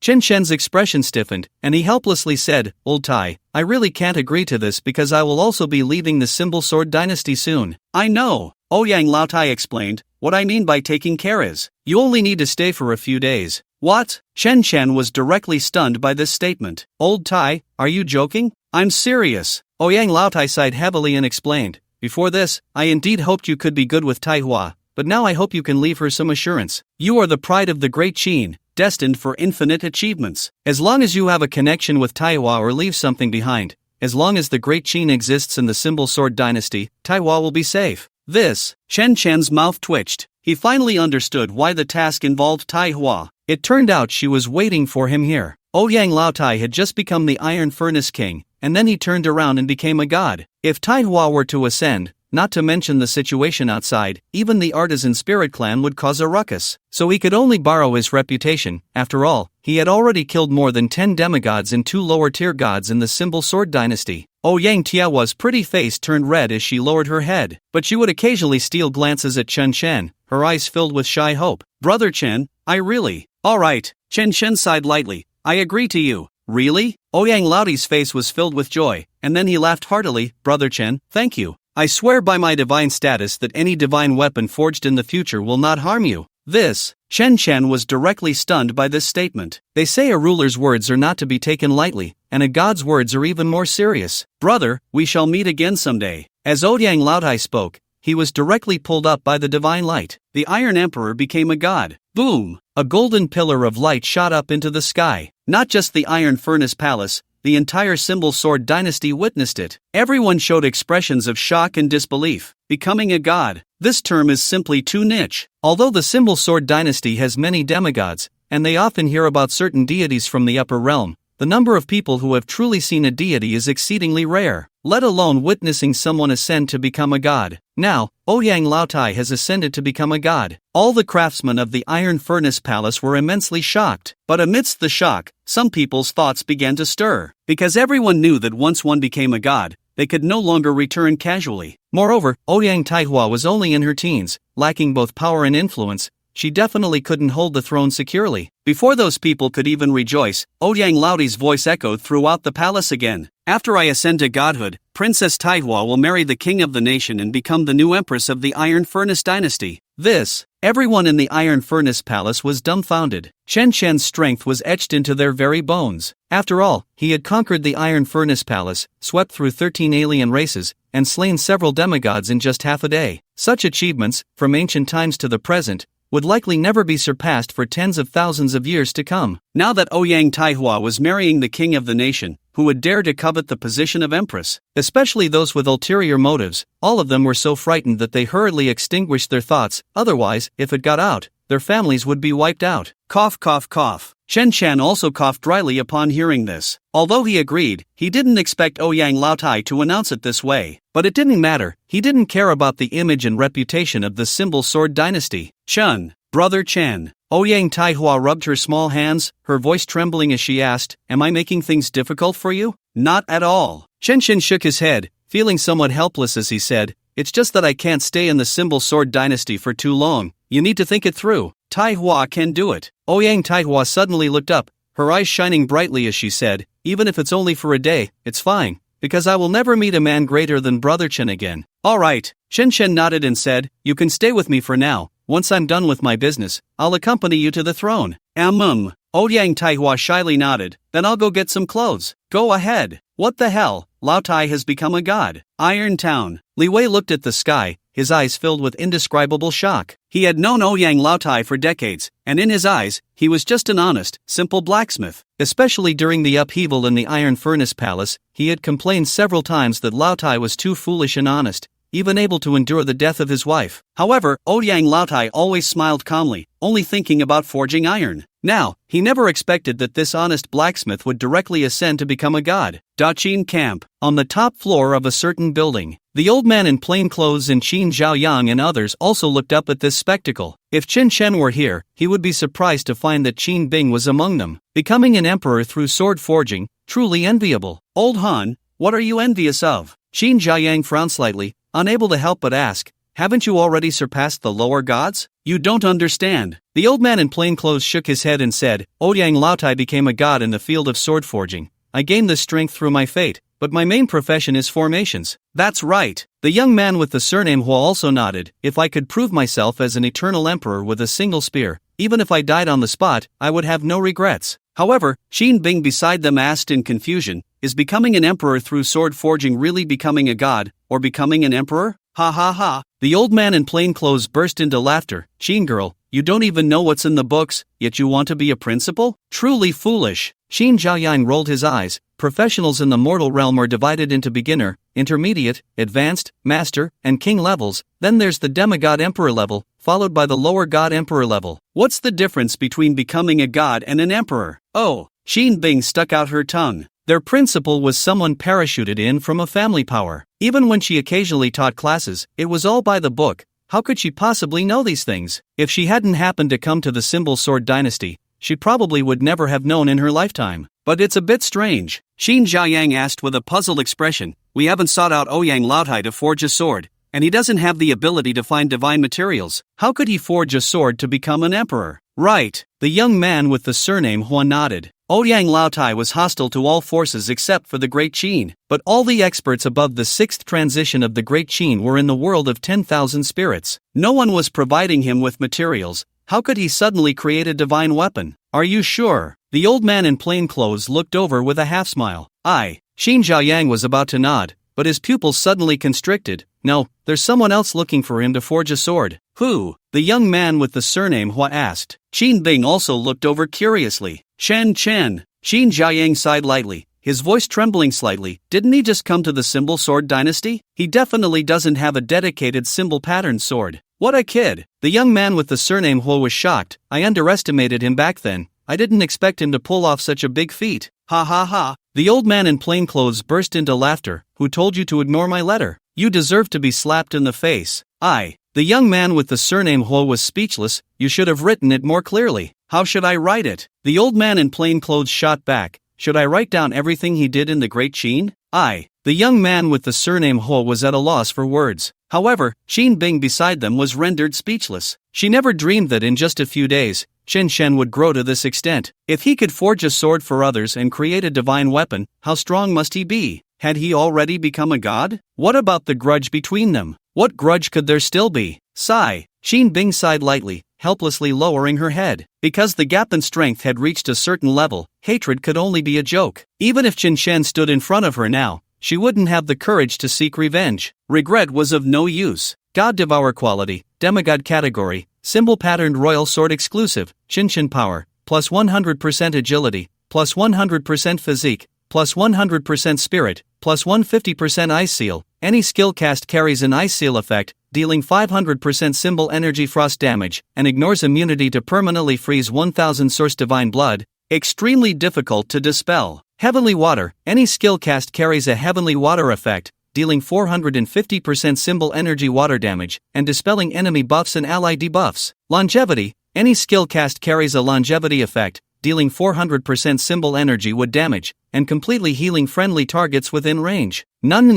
Chen Chen's expression stiffened, and he helplessly said, "Old Tai, I really can't agree to this because I will also be leaving the symbol sword dynasty soon." "I know," Ouyang Laotai explained. "What I mean by taking care is, you only need to stay for a few days." "What?" Chen Chen was directly stunned by this statement. "Old Tai, are you joking?" "I'm serious." Ouyang Laotai sighed heavily and explained, "Before this, I indeed hoped you could be good with Taihua, but now I hope you can leave her some assurance. You are the pride of the Great Qin, destined for infinite achievements. As long as you have a connection with Taiwa or leave something behind, as long as the Great Qin exists in the Symbol Sword Dynasty, Taiwa will be safe. This, Chen Chen's mouth twitched. He finally understood why the task involved Taiwa. It turned out she was waiting for him here. Ouyang Laotai had just become the Iron Furnace King, and then he turned around and became a god. If Taiwa were to ascend, not to mention the situation outside, even the Artisan Spirit Clan would cause a ruckus. So he could only borrow his reputation. After all, he had already killed more than 10 demigods and 2 lower-tier gods in the Symbol Sword Dynasty. Ouyang Tiawa's pretty face turned red as she lowered her head, but she would occasionally steal glances at Chen Chen, her eyes filled with shy hope. Brother Chen, I really... Alright, Chen Chen sighed lightly. I agree to you. Really? Ouyang Laotai's face was filled with joy, and then he laughed heartily. Brother Chen, thank you. I swear by my divine status that any divine weapon forged in the future will not harm you. This, Chen Chen was directly stunned by this statement. They say a ruler's words are not to be taken lightly, and a god's words are even more serious. Brother, we shall meet again someday. As Ouyang Laotai spoke, he was directly pulled up by the divine light. The Iron Emperor became a god. Boom! A golden pillar of light shot up into the sky. Not just the Iron Furnace Palace, the entire Symbol Sword Dynasty witnessed it. Everyone showed expressions of shock and disbelief. Becoming a god. This term is simply too niche. Although the Symbol Sword Dynasty has many demigods, and they often hear about certain deities from the upper realm, the number of people who have truly seen a deity is exceedingly rare, let alone witnessing someone ascend to become a god. Now, Ouyang Laotai has ascended to become a god. All the craftsmen of the Iron Furnace Palace were immensely shocked. But amidst the shock, some people's thoughts began to stir. Because everyone knew that once one became a god, they could no longer return casually. Moreover, Ouyang Taihua was only in her teens, lacking both power and influence. She definitely couldn't hold the throne securely. Before those people could even rejoice, Ouyang Laotai's voice echoed throughout the palace again. After I ascend to godhood, Princess Taihua will marry the king of the nation and become the new empress of the Iron Furnace Dynasty. This, everyone in the Iron Furnace Palace was dumbfounded. Chen Chen's strength was etched into their very bones. After all, he had conquered the Iron Furnace Palace, swept through 13 alien races, and slain several demigods in just half a day. Such achievements, from ancient times to the present, would likely never be surpassed for tens of thousands of years to come. Now that Ouyang Taihua was marrying the king of the nation, who would dare to covet the position of empress? Especially those with ulterior motives, all of them were so frightened that they hurriedly extinguished their thoughts. Otherwise, if it got out, their families would be wiped out. Cough, cough, cough. Chen Chen also coughed dryly upon hearing this. Although he agreed, he didn't expect Ouyang Laotai to announce it this way. But it didn't matter. He didn't care about the image and reputation of the Symbol Sword Dynasty. Chen, Brother Chen. Ouyang Taihua rubbed her small hands, her voice trembling as she asked, "Am I making things difficult for you?" Not at all. Chen Chen shook his head, feeling somewhat helpless as he said, "It's just that I can't stay in the Symbol Sword Dynasty for too long. You need to think it through." Taihua can do it. Ouyang Taihua suddenly looked up, her eyes shining brightly as she said, "Even if it's only for a day, it's fine, because I will never meet a man greater than Brother Chen again." All right. Chen Chen nodded and said, "You can stay with me for now. Once I'm done with my business, I'll accompany you to the throne." Ouyang Taihua shyly nodded, "Then I'll go get some clothes." Go ahead. What the hell? Laotai has become a god. Iron Town. Li Wei looked at the sky, his eyes filled with indescribable shock. He had known Ouyang Laotai for decades, and in his eyes, he was just an honest, simple blacksmith. Especially during the upheaval in the Iron Furnace Palace, he had complained several times that Laotai was too foolish and honest, even able to endure the death of his wife. However, Ouyang Laotai always smiled calmly, only thinking about forging iron. Now, he never expected that this honest blacksmith would directly ascend to become a god. Daqin Camp. On the top floor of a certain building, the old man in plain clothes and Qin Zhaoyang and others also looked up at this spectacle. If Chen Chen were here, he would be surprised to find that Qin Bing was among them. Becoming an emperor through sword forging, truly enviable. Old Han, what are you envious of? Qin Zhaoyang frowned slightly, unable to help but ask, "Haven't you already surpassed the lower gods?" You don't understand. The old man in plain clothes shook his head and said, "Ouyang Laotai became a god in the field of sword forging. I gained this strength through my fate, but my main profession is formations." That's right. The young man with the surname Hua also nodded. "If I could prove myself as an eternal emperor with a single spear, even if I died on the spot, I would have no regrets." However, Qin Bing beside them asked in confusion, "Is becoming an emperor through sword forging really becoming a god, or becoming an emperor?" Ha ha ha. The old man in plain clothes burst into laughter. "Qin girl, You don't even know what's in the books, yet you want to be a principal? Truly foolish. Xin Zhaoyang rolled his eyes. Professionals in the mortal realm are divided into beginner, intermediate, advanced, master, and king levels. Then there's the demigod emperor level, followed by the lower god emperor level. What's the difference between becoming a god and an emperor? Oh, Xin Bing stuck out her tongue. Their principal was someone parachuted in from a family power. Even when she occasionally taught classes, it was all by the book. How could she possibly know these things? If she hadn't happened to come to the Symbol Sword dynasty, she probably would never have known in her lifetime. But it's a bit strange. Xin Zhaoyang asked with a puzzled expression. We haven't sought out Ouyang Laotai to forge a sword, and he doesn't have the ability to find divine materials. How could he forge a sword to become an emperor? Right. The young man with the surname Hua nodded. Ouyang Laotai was hostile to all forces except for the Great Qin, but all the experts above the sixth transition of the Great Qin were in the world of 10,000 spirits. No one was providing him with materials. How could he suddenly create a divine weapon? Are you sure? The old man in plain clothes looked over with a half-smile. Xin Zhaoyang was about to nod, but his pupils suddenly constricted. No, there's someone else looking for him to forge a sword. Who? The young man with the surname Hua asked. Qin Bing also looked over curiously. Chen Chen. Xin Zhaoyang sighed lightly, his voice trembling slightly. Didn't he just come to the Symbol Sword dynasty? He definitely doesn't have a dedicated symbol pattern sword. What a kid. The young man with the surname Hua was shocked. I underestimated him back then. I didn't expect him to pull off such a big feat. Ha ha ha. The old man in plain clothes burst into laughter. Who told you to ignore my letter? You deserve to be slapped in the face. The young man with the surname Hua was speechless. You should have written it more clearly. How should I write it? The old man in plain clothes shot back. Should I write down everything he did in the Great Qin? The young man with the surname Hua was at a loss for words. However, Xin Bing beside them was rendered speechless. She never dreamed that in just a few days, Shen Shen would grow to this extent. If he could forge a sword for others and create a divine weapon, how strong must he be? Had he already become a god? What about the grudge between them? What grudge could there still be? Sigh. Xin Bing sighed lightly, helplessly lowering her head. Because the gap in strength had reached a certain level, hatred could only be a joke. Even if Qin Shen stood in front of her now, she wouldn't have the courage to seek revenge. Regret was of no use. God Devour quality, demigod category, symbol patterned royal sword exclusive, Shinshin power, plus 100% agility, plus 100% physique, plus 100% spirit, plus 150% ice seal. Any skill cast carries an ice seal effect, dealing 500% symbol energy frost damage, and ignores immunity to permanently freeze 1000 source divine blood. Extremely difficult to dispel. Heavenly water. Any skill cast carries a heavenly water effect, dealing 450% symbol energy water damage, and dispelling enemy buffs and ally debuffs. Longevity. Any skill cast carries a longevity effect, dealing 400% symbol energy wood damage, and completely healing friendly targets within range. None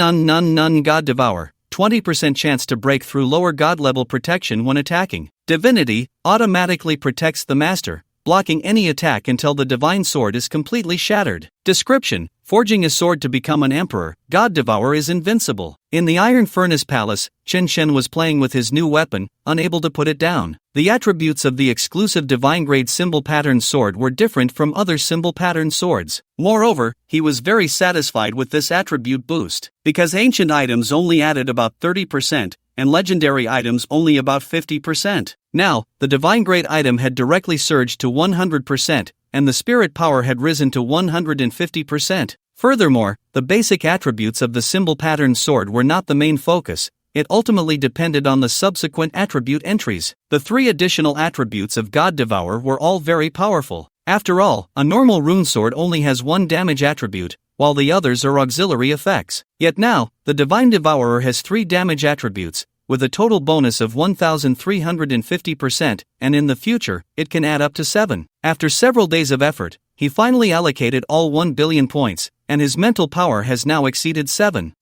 God Devour. 20% chance to break through lower god level protection when attacking. Divinity. Automatically protects the master, blocking any attack until the divine sword is completely shattered. Description. Forging a sword to become an emperor, God Devourer is invincible. In the Iron Furnace Palace, Chen Shen was playing with his new weapon, unable to put it down. The attributes of the exclusive divine grade symbol pattern sword were different from other symbol pattern swords. Moreover, he was very satisfied with this attribute boost, because ancient items only added about 30%, and legendary items only about 50%. Now, the divine grade item had directly surged to 100%, and the spirit power had risen to 150%. Furthermore, the basic attributes of the symbol pattern sword were not the main focus. It ultimately depended on the subsequent attribute entries. The 3 additional attributes of God Devourer were all very powerful. After all, a normal rune sword only has 1 damage attribute, while the others are auxiliary effects. Yet now, the Divine Devourer has 3 damage attributes, with a total bonus of 1,350%, and in the future, it can add up to 7. After several days of effort, he finally allocated all 1 billion points, and his mental power has now exceeded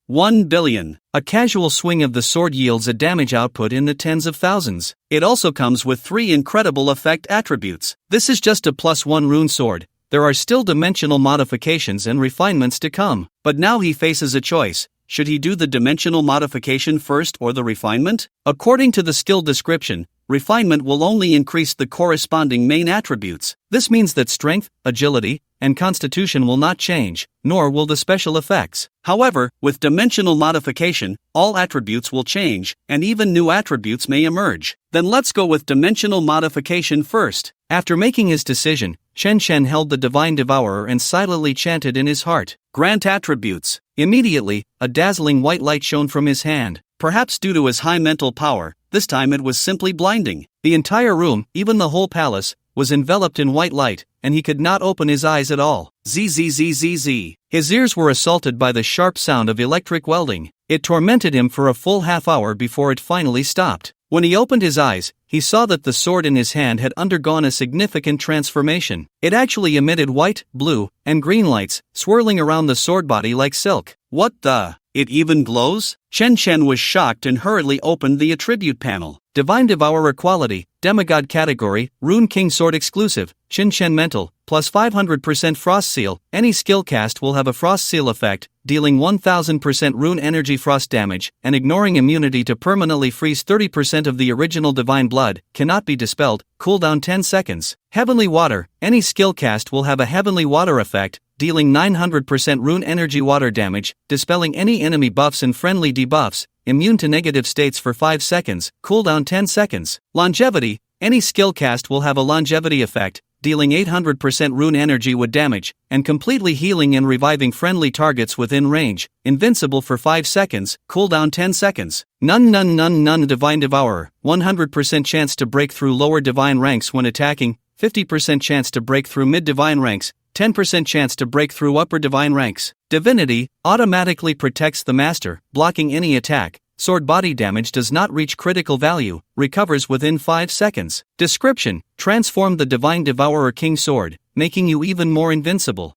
1 billion. A casual swing of the sword yields a damage output in the tens of thousands. It also comes with 3 incredible effect attributes. This is just a +1 rune sword. There are still dimensional modifications and refinements to come. But now he faces a choice. Should he do the dimensional modification first or the refinement? According to the skill description, refinement will only increase the corresponding main attributes. This means that strength, agility, and constitution will not change, nor will the special effects. However, with dimensional modification, all attributes will change, and even new attributes may emerge. Then let's go with dimensional modification first. After making his decision, Shen Shen held the Divine Devourer and silently chanted in his heart, "Grant attributes." Immediately, a dazzling white light shone from his hand. Perhaps due to his high mental power, this time it was simply blinding. The entire room, even the whole palace, was enveloped in white light, and he could not open his eyes at all. Zzzzz. His ears were assaulted by the sharp sound of electric welding. It tormented him for a full half-hour before it finally stopped. When he opened his eyes, he saw that the sword in his hand had undergone a significant transformation. It actually emitted white, blue, and green lights, swirling around the sword body like silk. What the? It even glows? Shen Shen was shocked and hurriedly opened the attribute panel. Divine Devourer Quality, Demigod Category, Rune King Sword Exclusive, Shen Shen Mental, plus 500% Frost Seal. Any skill cast will have a Frost Seal effect, dealing 1000% Rune Energy Frost damage, and ignoring immunity to permanently freeze 30% of the original Divine Blood, cannot be dispelled, cooldown 10 seconds. Heavenly Water, any skill cast will have a Heavenly Water effect, dealing 900% Rune Energy Water damage, dispelling any enemy buffs and friendly debuffs, immune to negative states for 5 seconds, cooldown 10 seconds. Longevity, any skill cast will have a longevity effect, dealing 800% Rune Energy with damage, and completely healing and reviving friendly targets within range. Invincible for 5 seconds, cooldown 10 seconds. None Divine Devourer, 100% chance to break through lower divine ranks when attacking, 50% chance to break through mid-divine ranks, 10% chance to break through upper divine ranks. Divinity, automatically protects the master, blocking any attack. Sword body damage does not reach critical value, recovers within 5 seconds. Description, transform the Divine Devourer King Sword, making you even more invincible.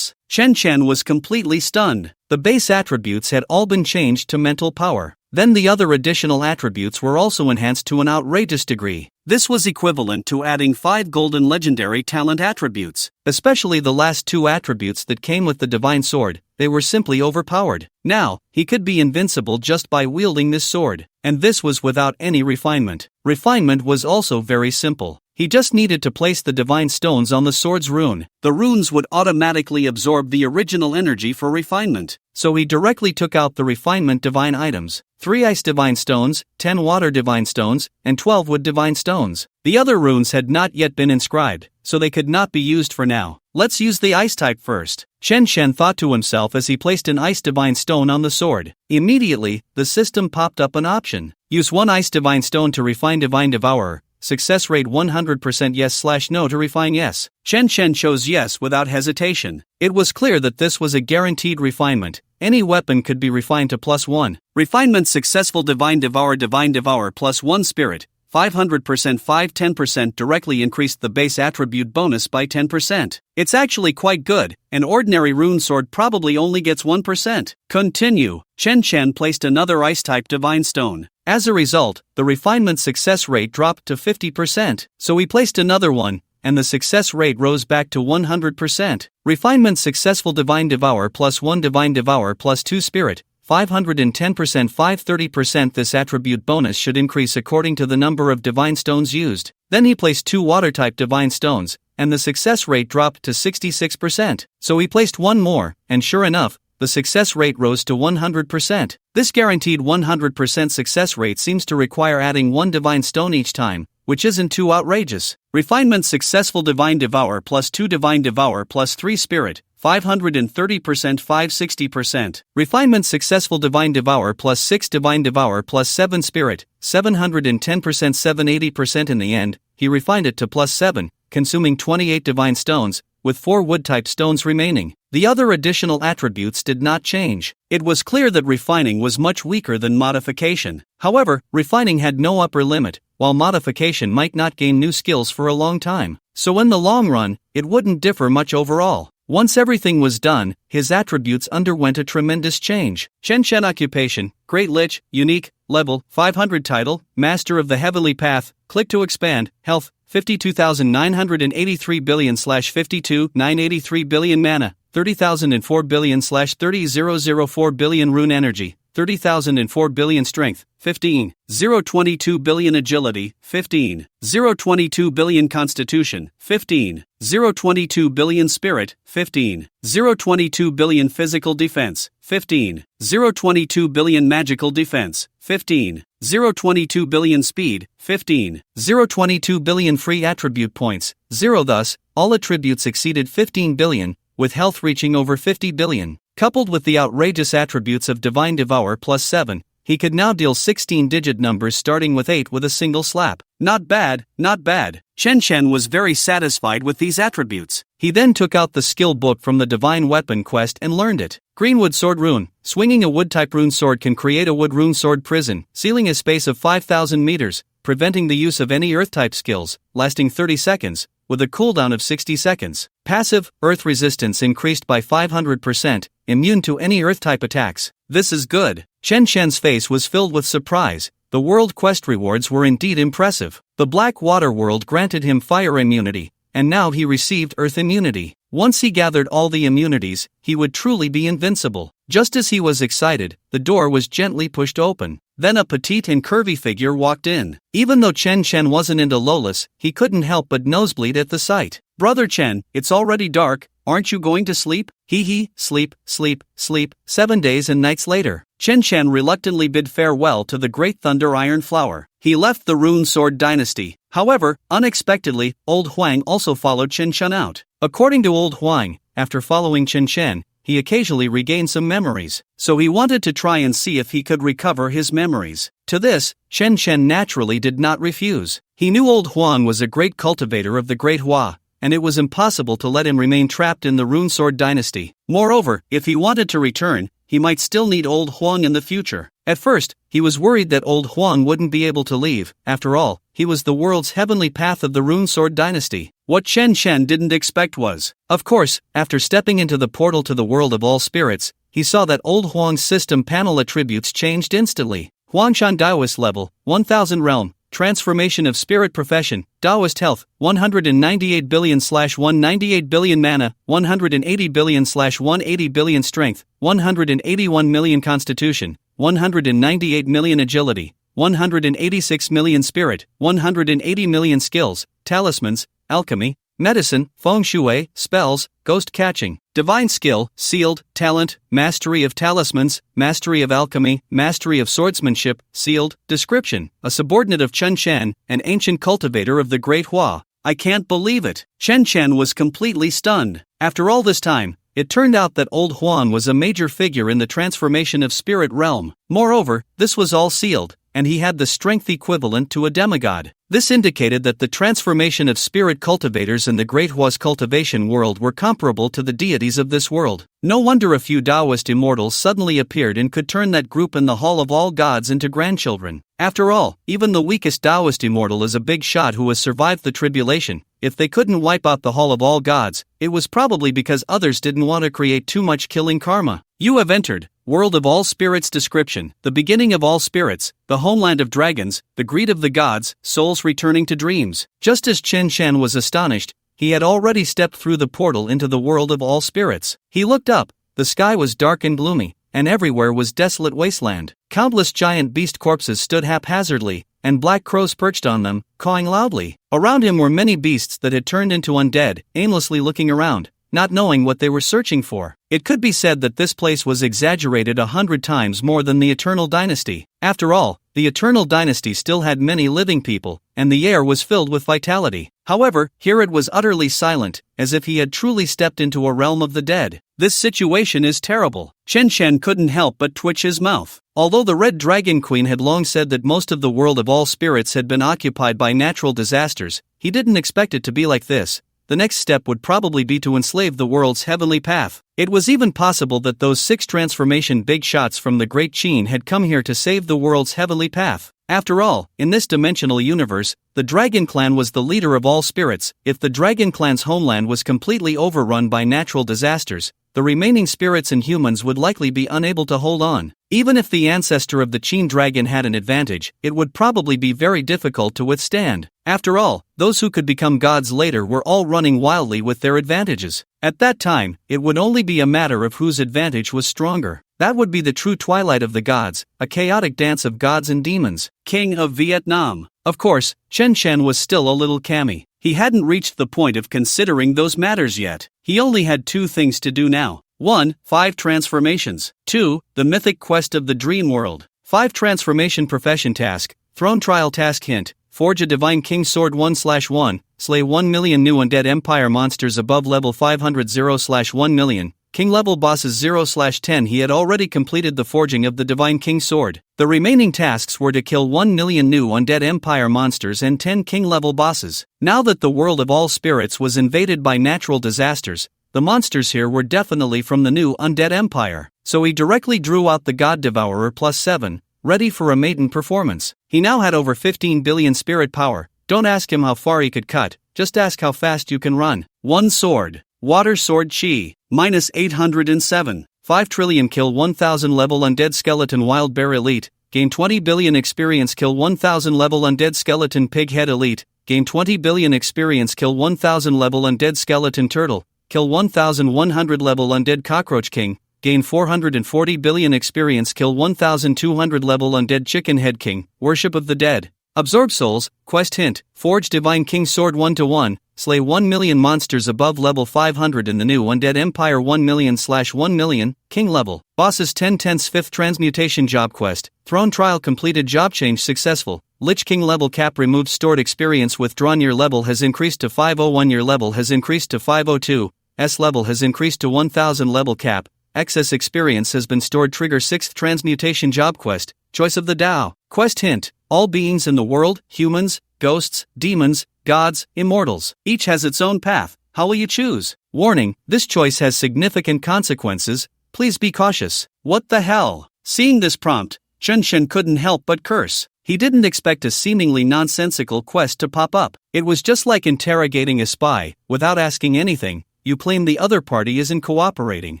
Shen Shen was completely stunned. The base attributes had all been changed to mental power. Then the other additional attributes were also enhanced to an outrageous degree. This was equivalent to adding 5 golden legendary talent attributes. Especially the last 2 attributes that came with the Divine Sword, they were simply overpowered. Now, he could be invincible just by wielding this sword. And this was without any refinement. Refinement was also very simple. He just needed to place the divine stones on the sword's rune. The runes would automatically absorb the original energy for refinement. So he directly took out the refinement divine items. 3 ice divine stones, 10 water divine stones, and 12 wood divine stones. The other runes had not yet been inscribed, so they could not be used for now. Let's use the ice type first. Shen Shen thought to himself as he placed an ice divine stone on the sword. Immediately, the system popped up an option. Use 1 ice divine stone to refine Divine Devourer. Success rate 100% yes/no to refine yes. Shen Shen chose yes without hesitation. It was clear that this was a guaranteed refinement. Any weapon could be refined to +1. Refinement successful Divine Devourer plus 1 spirit. 500% 5-10% directly increased the base attribute bonus by 10%. It's actually quite good. An ordinary rune sword probably only gets 1%. Continue. Shen Shen placed another ice-type divine stone. As a result, the refinement success rate dropped to 50%. So he placed another one, and the success rate rose back to 100%. Refinement successful Divine Devourer plus 1 Divine Devourer plus 2 spirit. 510% 530%. This attribute bonus should increase according to the number of divine stones used. Then he placed 2 water-type divine stones, and the success rate dropped to 66%. So he placed 1 more, and sure enough, the success rate rose to 100%. This guaranteed 100% success rate seems to require adding 1 divine stone each time, which isn't too outrageous. Refinement successful Divine Devourer plus 2 Divine Devourer plus 3 spirit. 530% 560%. Refinement successful Divine Devourer plus 6 Divine Devourer plus 7 spirit. 710% 780%. In the end, he refined it to +7, consuming 28 divine stones, with 4 wood-type stones remaining. The other additional attributes did not change. It was clear that refining was much weaker than modification. However, refining had no upper limit, while modification might not gain new skills for a long time. So in the long run, it wouldn't differ much overall. Once everything was done, his attributes underwent a tremendous change. Shen Shen Occupation, Great Lich, Unique, Level, 500 Title, Master of the Heavenly Path, Click to expand, Health, 52,983 billion/52,983 billion Mana, 30,004 billion/30,004 billion Rune Energy, 30,004 billion strength, 15. 0.22 billion agility, 15. 0.22 billion constitution, 15. 0.22 billion spirit, 15. 0.22 billion physical defense, 15. 0.22 billion magical defense, 15. 0.22 billion speed, 15. 0.22 billion free attribute points, 0. Thus, all attributes exceeded 15 billion, with health reaching over 50 billion. Coupled with the outrageous attributes of Divine Devour plus 7, he could now deal 16-digit numbers starting with 8 with a single slap. Not bad, not bad. Chen was very satisfied with these attributes. He then took out the skill book from the Divine Weapon quest and learned it. Greenwood Sword Rune. Swinging a wood-type rune sword can create a wood rune sword prison, sealing a space of 5,000 meters, preventing the use of any earth-type skills, lasting 30 seconds, with a cooldown of 60 seconds. Passive, earth resistance increased by 500%, immune to any earth-type attacks. This is good. Chen's face was filled with surprise. The world quest rewards were indeed impressive. The Black Water World granted him fire immunity, and now he received earth immunity. Once he gathered all the immunities, he would truly be invincible. Just as he was excited, the door was gently pushed open. Then a petite and curvy figure walked in. Even though Chen wasn't into lolas, he couldn't help but nosebleed at the sight. Brother Chen, it's already dark, aren't you going to sleep? Hee, sleep. 7 days and nights later. Chen reluctantly bid farewell to the great Thunder Iron Flower. He left the Rune Sword Dynasty. However, unexpectedly, Old Huang also followed Chen out. According to Old Huang, after following Chen, he occasionally regained some memories, so he wanted to try and see if he could recover his memories. To this, Chen naturally did not refuse. He knew Old Huang was a great cultivator of the Great Hua, and it was impossible to let him remain trapped in the Rune Sword Dynasty. Moreover, if he wanted to return, he might still need Old Huang in the future. At first, he was worried that Old Huang wouldn't be able to leave. After all, he was the world's heavenly path of the Rune Sword Dynasty. What Chen didn't expect was, of course, after stepping into the portal to the world of all spirits, he saw that Old Huang's system panel attributes changed instantly. Huangshan Daoist level, 1000 realm, transformation of spirit profession, Daoist health, 198 billion/198 billion mana, 180 billion/180 billion strength, 181 million constitution, 198 million agility, 186 million spirit, 180 million skills, talismans, alchemy, medicine, feng shui, spells, ghost catching, divine skill, sealed, talent, mastery of talismans, mastery of alchemy, mastery of swordsmanship, sealed, description, a subordinate of Chen, an ancient cultivator of the Great Hua. I can't believe it. Chen was completely stunned. After all this time, it turned out that Old Huang was a major figure in the transformation of spirit realm. Moreover, this was all sealed, and he had the strength equivalent to a demigod. This indicated that the transformation of spirit cultivators in the Great Hua's cultivation world were comparable to the deities of this world. No wonder a few Taoist immortals suddenly appeared and could turn that group in the Hall of All Gods into grandchildren. After all, even the weakest Taoist immortal is a big shot who has survived the tribulation. If they couldn't wipe out the Hall of All Gods, it was probably because others didn't want to create too much killing karma. You have entered World of All Spirits description, the beginning of all spirits, the homeland of dragons, the greed of the gods, souls returning to dreams. Just as Chen was astonished, he had already stepped through the portal into the world of all spirits. He looked up, the sky was dark and gloomy, and everywhere was desolate wasteland. Countless giant beast corpses stood haphazardly, and black crows perched on them, cawing loudly. Around him were many beasts that had turned into undead, aimlessly looking around, not knowing what they were searching for. It could be said that this place was exaggerated 100 times more than the Eternal Dynasty. After all, the Eternal Dynasty still had many living people, and the air was filled with vitality. However, here it was utterly silent, as if he had truly stepped into a realm of the dead. This situation is terrible. Chen couldn't help but twitch his mouth. Although the Red Dragon Queen had long said that most of the world of all spirits had been occupied by natural disasters, he didn't expect it to be like this. The next step would probably be to enslave the world's heavenly path. It was even possible that those 6 transformation big shots from the Great Qin had come here to save the world's heavenly path. After all, in this dimensional universe, the Dragon Clan was the leader of all spirits. If the Dragon Clan's homeland was completely overrun by natural disasters, the remaining spirits and humans would likely be unable to hold on. Even if the ancestor of the Qin dragon had an advantage, it would probably be very difficult to withstand. After all, those who could become gods later were all running wildly with their advantages. At that time, it would only be a matter of whose advantage was stronger. That would be the true twilight of the gods, a chaotic dance of gods and demons. King of Vietnam. Of course, Chen Chen was still a little cammy. He hadn't reached the point of considering those matters yet. He only had 2 things to do now. 1. 5 transformations. 2. The mythic quest of the dream world. 5 transformation profession task. Throne trial task hint. Forge a divine king sword 1/1. Slay 1 million new undead empire monsters above level 500 0/1 million. King level bosses 0/10. He had already completed the forging of the divine king sword. The remaining tasks were to kill 1 million new undead empire monsters and 10 king level bosses. Now that the world of all spirits was invaded by natural disasters, the monsters here were definitely from the new undead empire. So he directly drew out the God Devourer +7, ready for a maiden performance. He now had over 15 billion spirit power. Don't ask him how far he could cut, just ask how fast you can run. 1 sword. Water sword chi. -807. 5 trillion kill 1000 level undead skeleton wild bear elite. Gain 20 billion experience kill 1000 level undead skeleton pig head elite. Gain 20 billion experience kill 1000 level undead skeleton turtle. Kill 1100 level undead cockroach king. Gain 440 billion experience kill 1200 level undead chicken head king. Worship of the dead. Absorb souls. Quest hint. Forge divine king sword 1/1. Slay 1 million monsters above level 500 in the new undead empire 1 million/1 million. King level. Bosses 10/10 5th transmutation job quest. Throne trial completed job change successful. Lich king level cap removed stored experience withdrawn year level has increased to 501 year level has increased to 502. S level has increased to 1000 level cap. Excess experience has been stored trigger 6th transmutation job quest. Choice of the Tao. Quest hint. All beings in the world, humans, ghosts, demons, gods, immortals, each has its own path. How will you choose? Warning, this choice has significant consequences. Please be cautious. What the hell? Seeing this prompt, Chen Chen couldn't help but curse. He didn't expect a seemingly nonsensical quest to pop up. It was just like interrogating a spy. Without asking anything, you claim the other party isn't cooperating.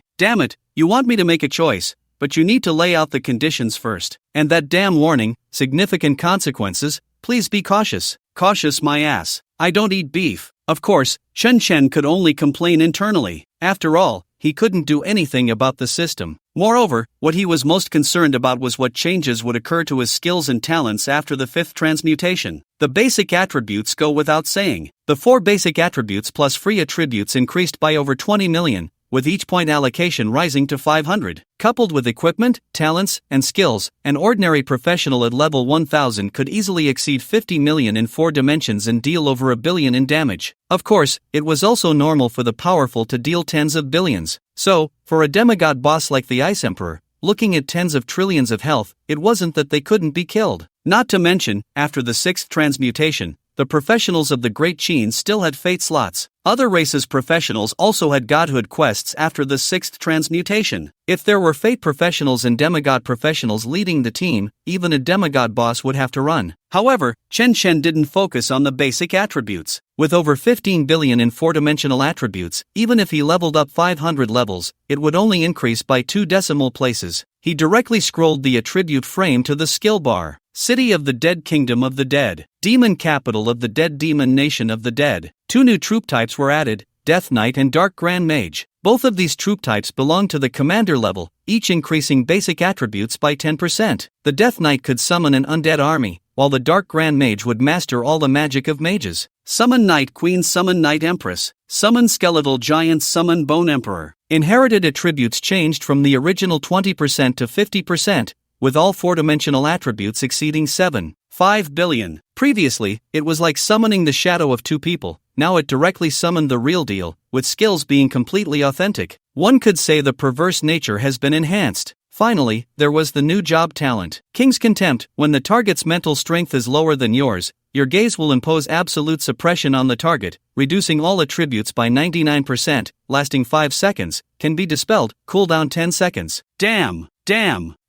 Damn it, you want me to make a choice, but you need to lay out the conditions first. And that damn warning, significant consequences, please be cautious. Cautious my ass. I don't eat beef. Of course, Chen Chen could only complain internally. After all, he couldn't do anything about the system. Moreover, what he was most concerned about was what changes would occur to his skills and talents after the 5th transmutation. The basic attributes go without saying. The 4 basic attributes plus free attributes increased by over 20 million, with each point allocation rising to 500. Coupled with equipment, talents, and skills, an ordinary professional at level 1000 could easily exceed 50 million in 4 dimensions and deal over a billion in damage. Of course, it was also normal for the powerful to deal tens of billions. So, for a demigod boss like the Ice Emperor, looking at tens of trillions of health, it wasn't that they couldn't be killed. Not to mention, after the 6th transmutation, the professionals of the Great Qin still had fate slots. Other races' professionals also had godhood quests after the 6th transmutation. If there were fate professionals and demigod professionals leading the team, even a demigod boss would have to run. However, Chen Chen didn't focus on the basic attributes. With over 15 billion in 4-dimensional attributes, even if he leveled up 500 levels, it would only increase by 2 decimal places. He directly scrolled the attribute frame to the skill bar. City of the Dead, Kingdom of the Dead, Demon Capital of the Dead, Demon Nation of the Dead. 2 new troop types were added, Death Knight and Dark Grand Mage. Both of these troop types belong to the commander level, each increasing basic attributes by 10%. The Death Knight could summon an undead army, while the Dark Grand Mage would master all the magic of mages. Summon Night Queen, summon Night Empress, summon Skeletal Giant, summon Bone Emperor. Inherited attributes changed from the original 20% to 50%, with all 4-dimensional attributes exceeding 7.5 billion. Previously, it was like summoning the shadow of 2 people, now it directly summoned the real deal, with skills being completely authentic. One could say the perverse nature has been enhanced. Finally, there was the new job talent. King's Contempt. When the target's mental strength is lower than yours, your gaze will impose absolute suppression on the target, reducing all attributes by 99%, lasting 5 seconds, can be dispelled, cooldown 10 seconds. Damn.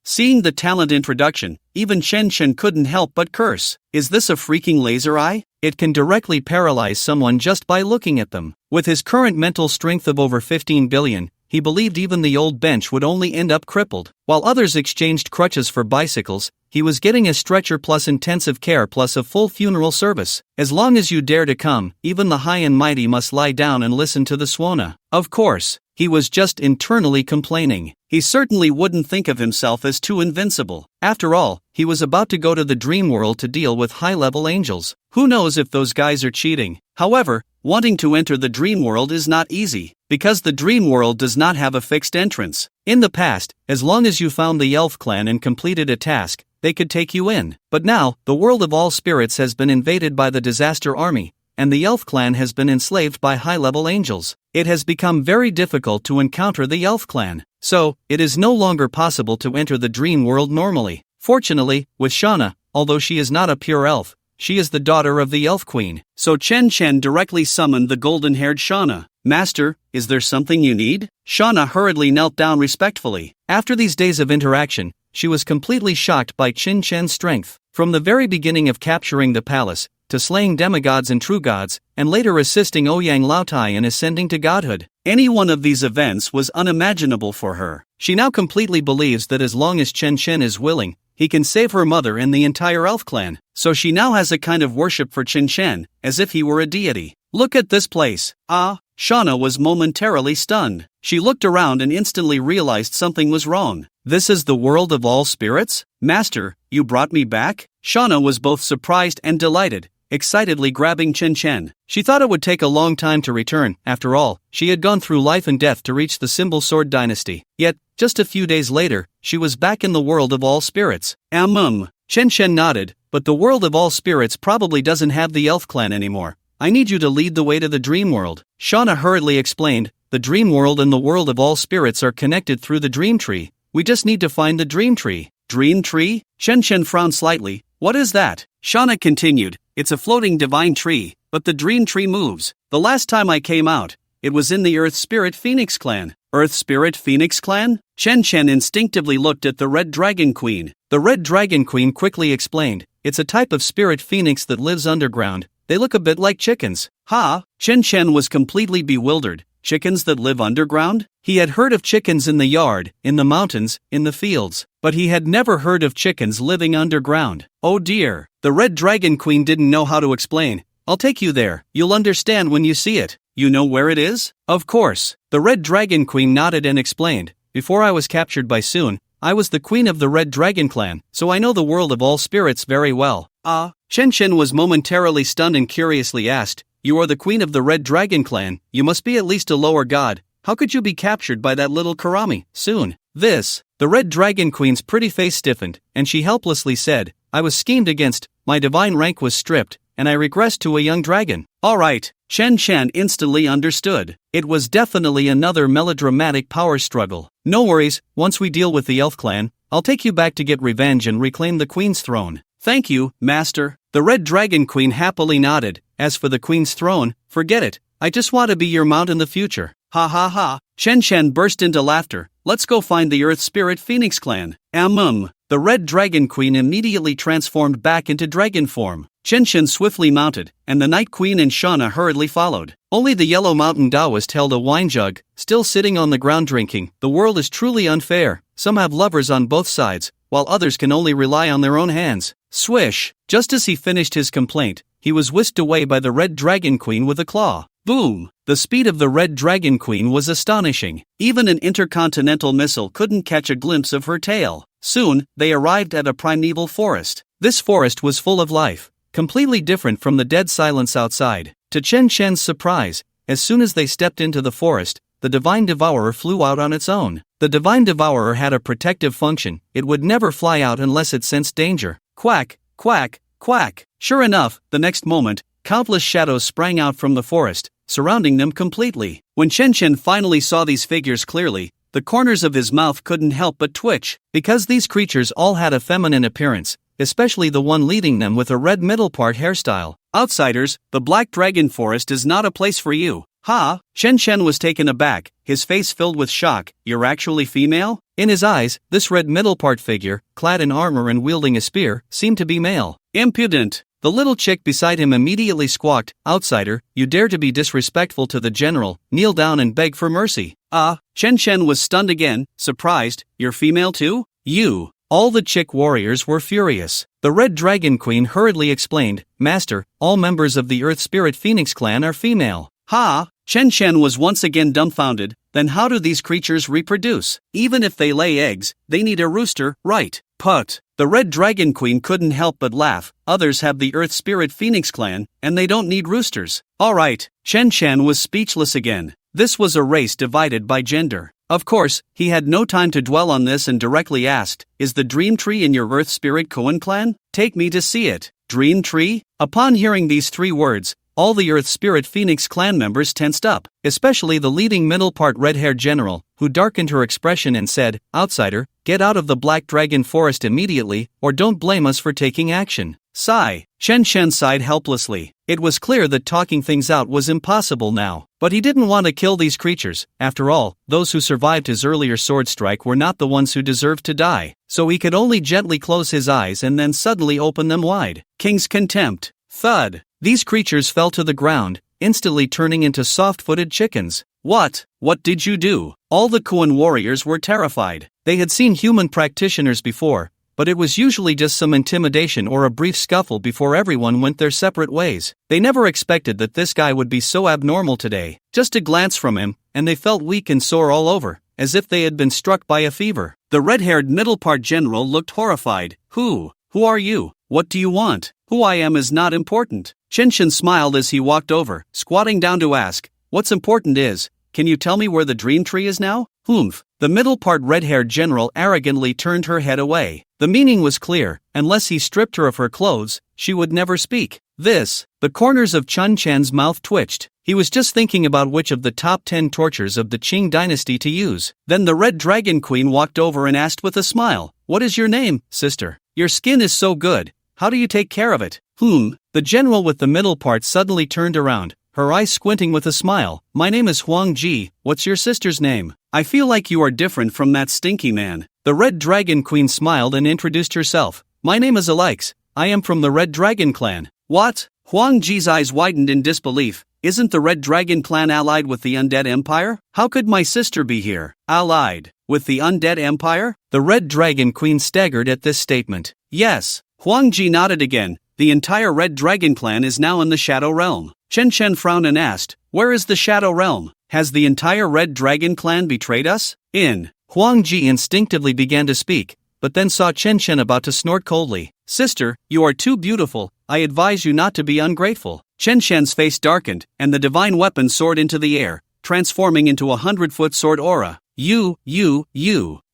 Seeing the talent introduction, even Chen Chen couldn't help but curse. Is this a freaking laser eye? It can directly paralyze someone just by looking at them. With his current mental strength of over 15 billion, he believed even the old bench would only end up crippled. While others exchanged crutches for bicycles, he was getting a stretcher plus intensive care plus a full funeral service. As long as you dare to come, even the high and mighty must lie down and listen to the Swana. Of course, he was just internally complaining. He certainly wouldn't think of himself as too invincible. After all, he was about to go to the dream world to deal with high-level angels. Who knows if those guys are cheating? However, wanting to enter the dream world is not easy, because the dream world does not have a fixed entrance. In the past, as long as you found the elf clan and completed a task, they could take you in. But now, the world of all spirits has been invaded by the disaster army, and the elf clan has been enslaved by high-level angels. It has become very difficult to encounter the elf clan, so it is no longer possible to enter the dream world normally. Fortunately, with Shauna, although she is not a pure elf, she is the daughter of the elf queen. So Chen Chen directly summoned the golden-haired Shauna. Master, is there something you need? Shauna hurriedly knelt down respectfully. After these days of interaction, she was completely shocked by Chen Chen's strength. From the very beginning of capturing the palace, to slaying demigods and true gods, and later assisting Ouyang Laotai in ascending to godhood, any one of these events was unimaginable for her. She now completely believes that as long as Chen Chen is willing, he can save her mother and the entire elf clan. So she now has a kind of worship for Chen Chen, as if he were a deity. Look at this place. Shauna was momentarily stunned. She looked around and instantly realized something was wrong. This is the world of all spirits? Master, you brought me back? Shauna was both surprised and delighted, excitedly grabbing Chen Chen. She thought it would take a long time to return. After all, she had gone through life and death to reach the Symbol Sword dynasty. Yet, just a few days later, she was back in the world of all spirits. Chen Chen nodded, but the world of all spirits probably doesn't have the elf clan anymore. I need you to lead the way to the dream world. Shauna hurriedly explained, the dream world and the world of all spirits are connected through the dream tree. We just need to find the dream tree. Dream tree? Chen Chen frowned slightly. What is that? Shauna continued, it's a floating divine tree, but the dream tree moves. The last time I came out, it was in the Earth Spirit Phoenix clan. Earth Spirit Phoenix clan? Chen Chen instinctively looked at the Red Dragon Queen. The Red Dragon Queen quickly explained, it's a type of spirit phoenix that lives underground. They look a bit like chickens. Chen Chen was completely bewildered. Chickens that live underground? He had heard of chickens in the yard, in the mountains, in the fields, but he had never heard of chickens living underground. Oh dear. The Red Dragon Queen didn't know how to explain. I'll take you there. You'll understand when you see it. You know where it is? Of course. The Red Dragon Queen nodded and explained, before I was captured by Soon, I was the queen of the Red Dragon clan, so I know the world of all spirits very well. Chen Chen was momentarily stunned and curiously asked, you are the queen of the Red Dragon clan, you must be at least a lower god. How could you be captured by that little Karami, Soon? The Red Dragon Queen's pretty face stiffened, and she helplessly said, I was schemed against, my divine rank was stripped, and I regressed to a young dragon. Alright, Chen Chen instantly understood. It was definitely another melodramatic power struggle. No worries, once we deal with the elf clan, I'll take you back to get revenge and reclaim the queen's throne. Thank you, master. The Red Dragon Queen happily nodded. As for the queen's throne, forget it. I just want to be your mount in the future. Ha ha ha. Chen Chen burst into laughter. Let's go find the Earth Spirit Phoenix clan. The Red Dragon Queen immediately transformed back into dragon form. Chen Chen swiftly mounted, and the Night Queen and Shauna hurriedly followed. Only the Yellow Mountain Taoist held a wine jug, still sitting on the ground drinking. The world is truly unfair. Some have lovers on both sides, while others can only rely on their own hands. Swish! Just as he finished his complaint, he was whisked away by the Red Dragon Queen with a claw. Boom! The speed of the Red Dragon Queen was astonishing. Even an intercontinental missile couldn't catch a glimpse of her tail. Soon, they arrived at a primeval forest. This forest was full of life, completely different from the dead silence outside. To Chen Chen's surprise, as soon as they stepped into the forest, the Divine Devourer flew out on its own. The Divine Devourer had a protective function. It would never fly out unless it sensed danger. Quack, quack, quack. Sure enough, the next moment, countless shadows sprang out from the forest, surrounding them completely. When Chen Chen finally saw these figures clearly, the corners of his mouth couldn't help but twitch. Because these creatures all had a feminine appearance, especially the one leading them with a red middle part hairstyle. Outsiders, the Black Dragon Forest is not a place for you. Chen Chen was taken aback, his face filled with shock. You're actually female? In his eyes, this red middle part figure, clad in armor and wielding a spear, seemed to be male. Impudent! The little chick beside him immediately squawked, "Outsider, you dare to be disrespectful to the general, kneel down and beg for mercy." Chen Chen was stunned again, surprised. "You're female too? You." All the chick warriors were furious. The Red Dragon Queen hurriedly explained, "Master, all members of the Earth Spirit Phoenix clan are female." Ha! Chen Chen was once again dumbfounded. Then how do these creatures reproduce? Even if they lay eggs, they need a rooster, right? Put. The Red Dragon Queen couldn't help but laugh. Others have the Earth Spirit Phoenix clan, and they don't need roosters. Alright, Chen Chen was speechless again. This was a race divided by gender. Of course, he had no time to dwell on this and directly asked, "Is the Dream Tree in your Earth Spirit Koan clan? Take me to see it." Dream Tree? Upon hearing these 3 words, all the Earth Spirit Phoenix clan members tensed up, especially the leading middle part red-haired general, who darkened her expression and said, "Outsider, get out of the Black Dragon Forest immediately, or don't blame us for taking action." Sigh. Chen Chen sighed helplessly. It was clear that talking things out was impossible now. But he didn't want to kill these creatures. After all, those who survived his earlier sword strike were not the ones who deserved to die. So he could only gently close his eyes and then suddenly open them wide. King's contempt. Thud. These creatures fell to the ground, instantly turning into soft-footed chickens. What did you do? All the Koan warriors were terrified. They had seen human practitioners before, but it was usually just some intimidation or a brief scuffle before everyone went their separate ways. They never expected that this guy would be so abnormal today. Just a glance from him, and they felt weak and sore all over, as if they had been struck by a fever. The red-haired middle-part general looked horrified. Who are you? What do you want? Who I am is not important. Chen Chen smiled as he walked over, squatting down to ask, "What's important is, can you tell me where the Dream Tree is now?" Humph. The middle-part red-haired general arrogantly turned her head away. The meaning was clear. Unless he stripped her of her clothes, she would never speak. The corners of Chen Chen's mouth twitched. He was just thinking about which of the top 10 tortures of the Qing dynasty to use. Then the Red Dragon Queen walked over and asked with a smile, "What is your name, sister? Your skin is so good. How do you take care of it?" The general with the middle part suddenly turned around, her eyes squinting with a smile. "My name is Huang Ji. What's your sister's name? I feel like you are different from that stinky man." The Red Dragon Queen smiled and introduced herself. "My name is Alix. I am from the Red Dragon clan." What? Huang Ji's eyes widened in disbelief. Isn't the Red Dragon clan allied with the Undead Empire? How could my sister be here? Allied with the Undead Empire? The Red Dragon Queen staggered at this statement. Yes. Huang Ji nodded again. The entire Red Dragon clan is now in the Shadow Realm. Chen Chen frowned and asked, "Where is the Shadow Realm? Has the entire Red Dragon clan betrayed us?" Huang Ji instinctively began to speak, but then saw Chen Chen about to snort coldly. "Sister, you are too beautiful. I advise you not to be ungrateful." Chen Chen's face darkened, and the divine weapon soared into the air, transforming into a 100-foot sword aura. You.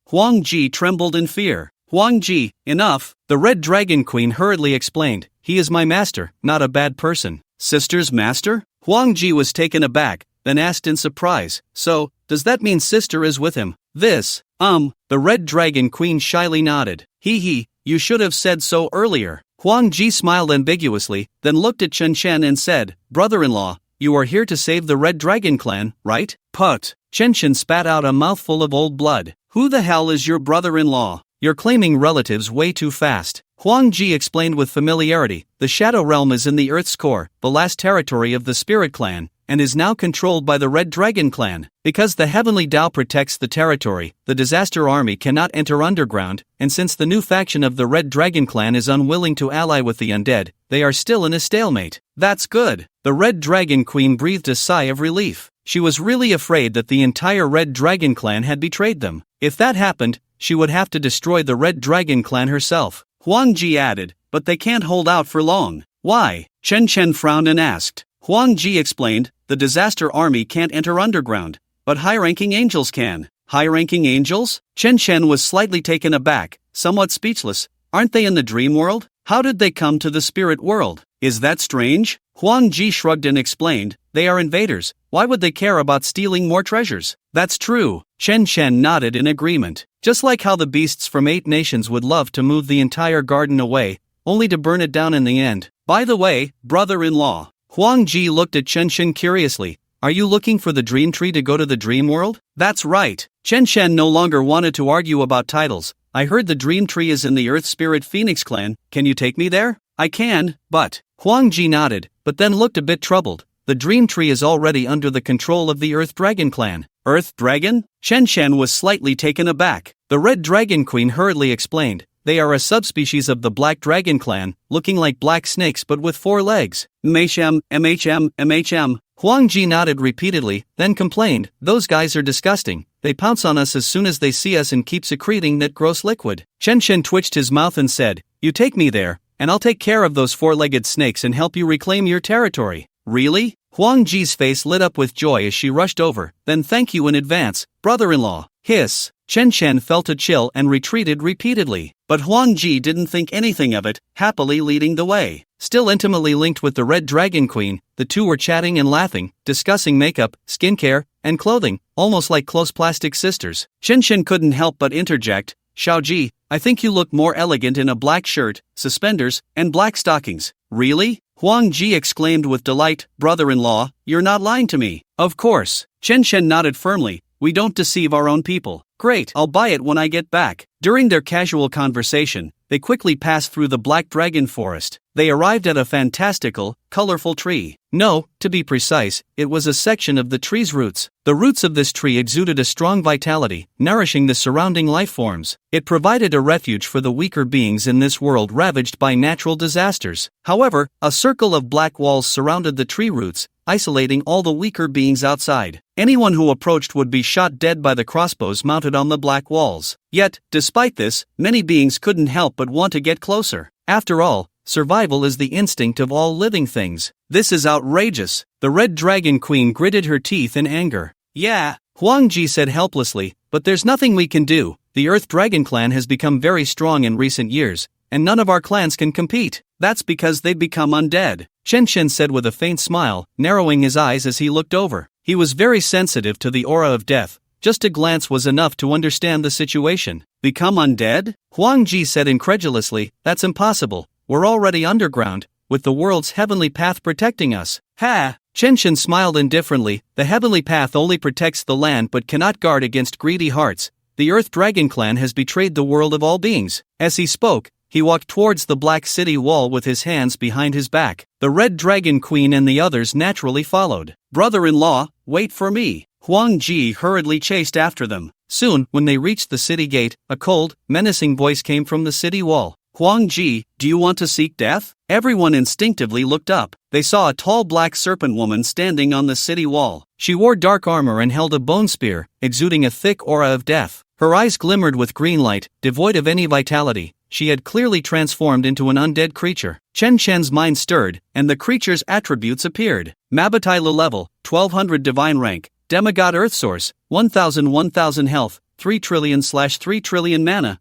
Huang Ji trembled in fear. "Huang Ji, enough," the Red Dragon Queen hurriedly explained. "He is my master, not a bad person." Sister's master? Huang Ji was taken aback, then asked in surprise, "So, does that mean sister is with him?" The Red Dragon Queen shyly nodded. You should have said so earlier." Huang Ji smiled ambiguously, then looked at Chen Chen and said, "Brother-in-law, you are here to save the Red Dragon clan, right?" Put. Chen Chen spat out a mouthful of old blood. "Who the hell is your brother-in-law? You're claiming relatives way too fast." Huang Ji explained with familiarity, "The Shadow Realm is in the Earth's core, the last territory of the Spirit Clan, and is now controlled by the Red Dragon Clan. Because the Heavenly Tao protects the territory, the Disaster Army cannot enter underground, and since the new faction of the Red Dragon Clan is unwilling to ally with the undead, they are still in a stalemate." That's good. The Red Dragon Queen breathed a sigh of relief. She was really afraid that the entire Red Dragon Clan had betrayed them. If that happened, she would have to destroy the Red Dragon Clan herself. Huang Ji added, "But they can't hold out for long." "Why?" Chen Chen frowned and asked. Huang Ji explained, "The Disaster Army can't enter underground, but high-ranking angels can." High-ranking angels? Chen Chen was slightly taken aback, somewhat speechless. Aren't they in the dream world? How did they come to the spirit world? Is that strange? Huang Ji shrugged and explained, "They are invaders. Why would they care about stealing more treasures?" "That's true." Chen Chen nodded in agreement. Just like how the beasts from 8 nations would love to move the entire garden away, only to burn it down in the end. "By the way, brother-in-law." Huang Ji looked at Chen Chen curiously. "Are you looking for the dream tree to go to the dream world?" "That's right." Chen Chen no longer wanted to argue about titles. "I heard the dream tree is in the Earth Spirit Phoenix clan. Can you take me there?" I can, but. Huang Ji nodded, but then looked a bit troubled. The dream tree is already under the control of the Earth Dragon clan. Earth Dragon? Chen Chen was slightly taken aback. The Red Dragon Queen hurriedly explained. They are a subspecies of the Black Dragon clan, looking like black snakes but with 4 legs. MHM. Huang Ji nodded repeatedly, then complained, those guys are disgusting. They pounce on us as soon as they see us and keep secreting that gross liquid. Chen Chen twitched his mouth and said, you take me there, and I'll take care of those 4-legged snakes and help you reclaim your territory. Really? Huang Ji's face lit up with joy as she rushed over. Then thank you in advance, brother-in-law. Hiss. Chen Chen felt a chill and retreated repeatedly. But Huang Ji didn't think anything of it, happily leading the way. Still intimately linked with the Red Dragon Queen, the two were chatting and laughing, discussing makeup, skincare, and clothing, almost like close plastic sisters. Chen Chen couldn't help but interject, Xiaoji, I think you look more elegant in a black shirt, suspenders, and black stockings. Really? Huang Ji exclaimed with delight, brother-in-law, you're not lying to me. Of course. Chen Chen nodded firmly, we don't deceive our own people. Great, I'll buy it when I get back. During their casual conversation, they quickly passed through the Black Dragon Forest. They arrived at a fantastical, colorful tree. No, to be precise, it was a section of the tree's roots. The roots of this tree exuded a strong vitality, nourishing the surrounding life forms. It provided a refuge for the weaker beings in this world ravaged by natural disasters. However, a circle of black walls surrounded the tree roots, isolating all the weaker beings outside. Anyone who approached would be shot dead by the crossbows mounted on the black walls. Yet, despite this, many beings couldn't help but want to get closer. After all, survival is the instinct of all living things. This is outrageous. The Red Dragon Queen gritted her teeth in anger. Yeah, Huang Ji said helplessly, but there's nothing we can do. The Earth Dragon clan has become very strong in recent years, and none of our clans can compete. That's because they've become undead, Chen Chen said with a faint smile, narrowing his eyes as he looked over. He was very sensitive to the aura of death. Just a glance was enough to understand the situation. Become undead? Huang Ji said incredulously, that's impossible. We're already underground, with the world's heavenly path protecting us. Ha! Chen Chen smiled indifferently. The heavenly path only protects the land but cannot guard against greedy hearts. The Earth Dragon clan has betrayed the world of all beings. As he spoke, he walked towards the black city wall with his hands behind his back. The Red Dragon Queen and the others naturally followed. Brother-in-law, wait for me. Huang Ji hurriedly chased after them. Soon, when they reached the city gate, a cold, menacing voice came from the city wall. Huang Ji, do you want to seek death? Everyone instinctively looked up. They saw a tall black serpent woman standing on the city wall. She wore dark armor and held a bone spear, exuding a thick aura of death. Her eyes glimmered with green light, devoid of any vitality. She had clearly transformed into an undead creature. Chen Chen's mind stirred, and the creature's attributes appeared. Mabatailu level, 1200 divine rank, demigod earth source, 1000 health, 3 trillion/3 trillion mana,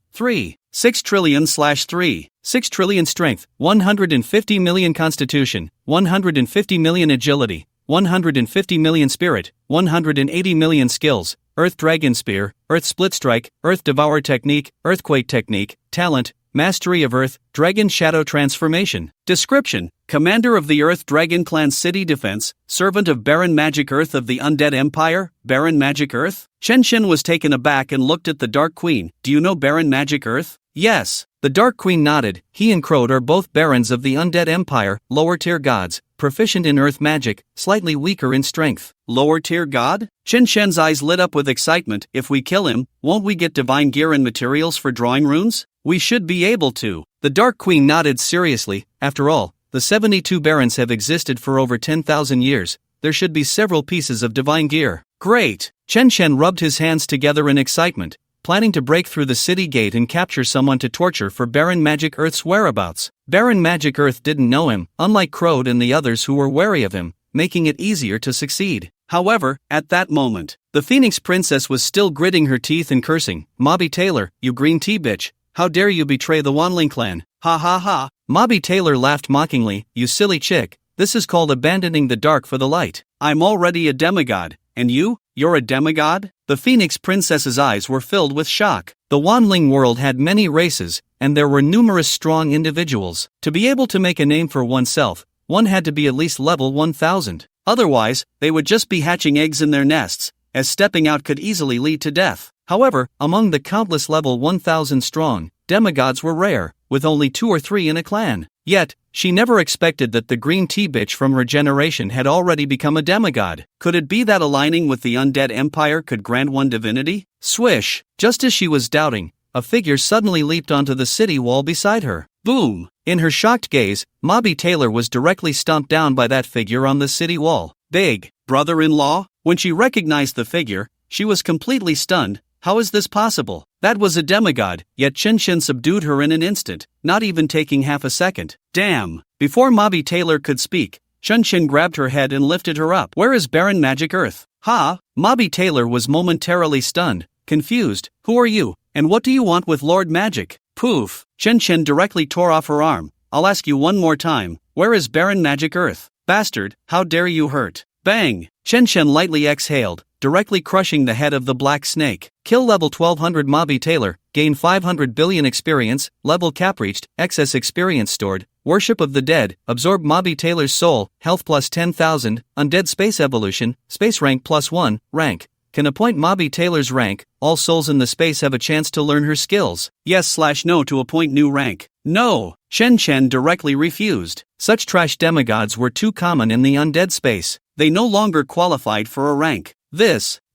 6 trillion/3, 6 trillion strength, 150 million constitution, 150 million agility, 150 million spirit, 180 million skills, Earth Dragon Spear, Earth Split Strike, Earth Devour Technique, Earthquake Technique, Talent, Mastery of Earth, Dragon Shadow Transformation. Description: Commander of the Earth Dragon Clan City Defense, Servant of Baron Magic Earth of the Undead Empire, Baron Magic Earth? Chen Chen was taken aback and looked at the Dark Queen. Do you know Baron Magic Earth? Yes. The Dark Queen nodded. He and Crode are both barons of the Undead Empire, lower-tier gods, proficient in earth magic, slightly weaker in strength. Lower-tier god? Chen Chen's eyes lit up with excitement. If we kill him, won't we get divine gear and materials for drawing runes? We should be able to. The Dark Queen nodded seriously. After all, the 72 barons have existed for over 10,000 years. There should be several pieces of divine gear. Great! Chen Chen rubbed his hands together in excitement, planning to break through the city gate and capture someone to torture for Baron Magic Earth's whereabouts. Baron Magic Earth didn't know him, unlike Crode and the others who were wary of him, making it easier to succeed. However, at that moment, the Phoenix Princess was still gritting her teeth and cursing. Mobby Taylor, you green tea bitch. How dare you betray the Wanling clan? Ha ha ha. Mobby Taylor laughed mockingly. You silly chick. This is called abandoning the dark for the light. I'm already a demigod. And you're a demigod? The Phoenix Princess's eyes were filled with shock. The Wanling world had many races, and there were numerous strong individuals. To be able to make a name for oneself, one had to be at least level 1000. Otherwise, they would just be hatching eggs in their nests, as stepping out could easily lead to death. However, among the countless level 1000 strong demigods were rare, with only 2 or 3 in a clan. Yet, she never expected that the green tea bitch from Regeneration had already become a demigod. Could it be that aligning with the undead empire could grant one divinity? Swish! Just as she was doubting, a figure suddenly leaped onto the city wall beside her. Boom! In her shocked gaze, Mobby Taylor was directly stomped down by that figure on the city wall. Big brother-in-law? When she recognized the figure, she was completely stunned. How is this possible? That was a demigod, yet Chen Shen subdued her in an instant, not even taking half a second. Damn! Before Mobby Taylor could speak, Chen Shen grabbed her head and lifted her up. Where is Baron Magic Earth? Ha! Mobby Taylor was momentarily stunned, confused. Who are you, and what do you want with Lord Magic? Poof! Chen Shen directly tore off her arm. I'll ask you one more time, where is Baron Magic Earth? Bastard, how dare you hurt? Bang! Chen Shen lightly exhaled, directly crushing the head of the black snake. Kill level 1200 Mobby Taylor, gain 500 billion experience, level cap reached, excess experience stored, worship of the dead, absorb Mobby Taylor's soul, health plus 10,000, undead space evolution, space rank plus 1, rank. Can appoint Mobby Taylor's rank, all souls in the space have a chance to learn her skills. Yes/no to appoint new rank. No! Chen Chen directly refused. Such trash demigods were too common in the undead space. They no longer qualified for a rank.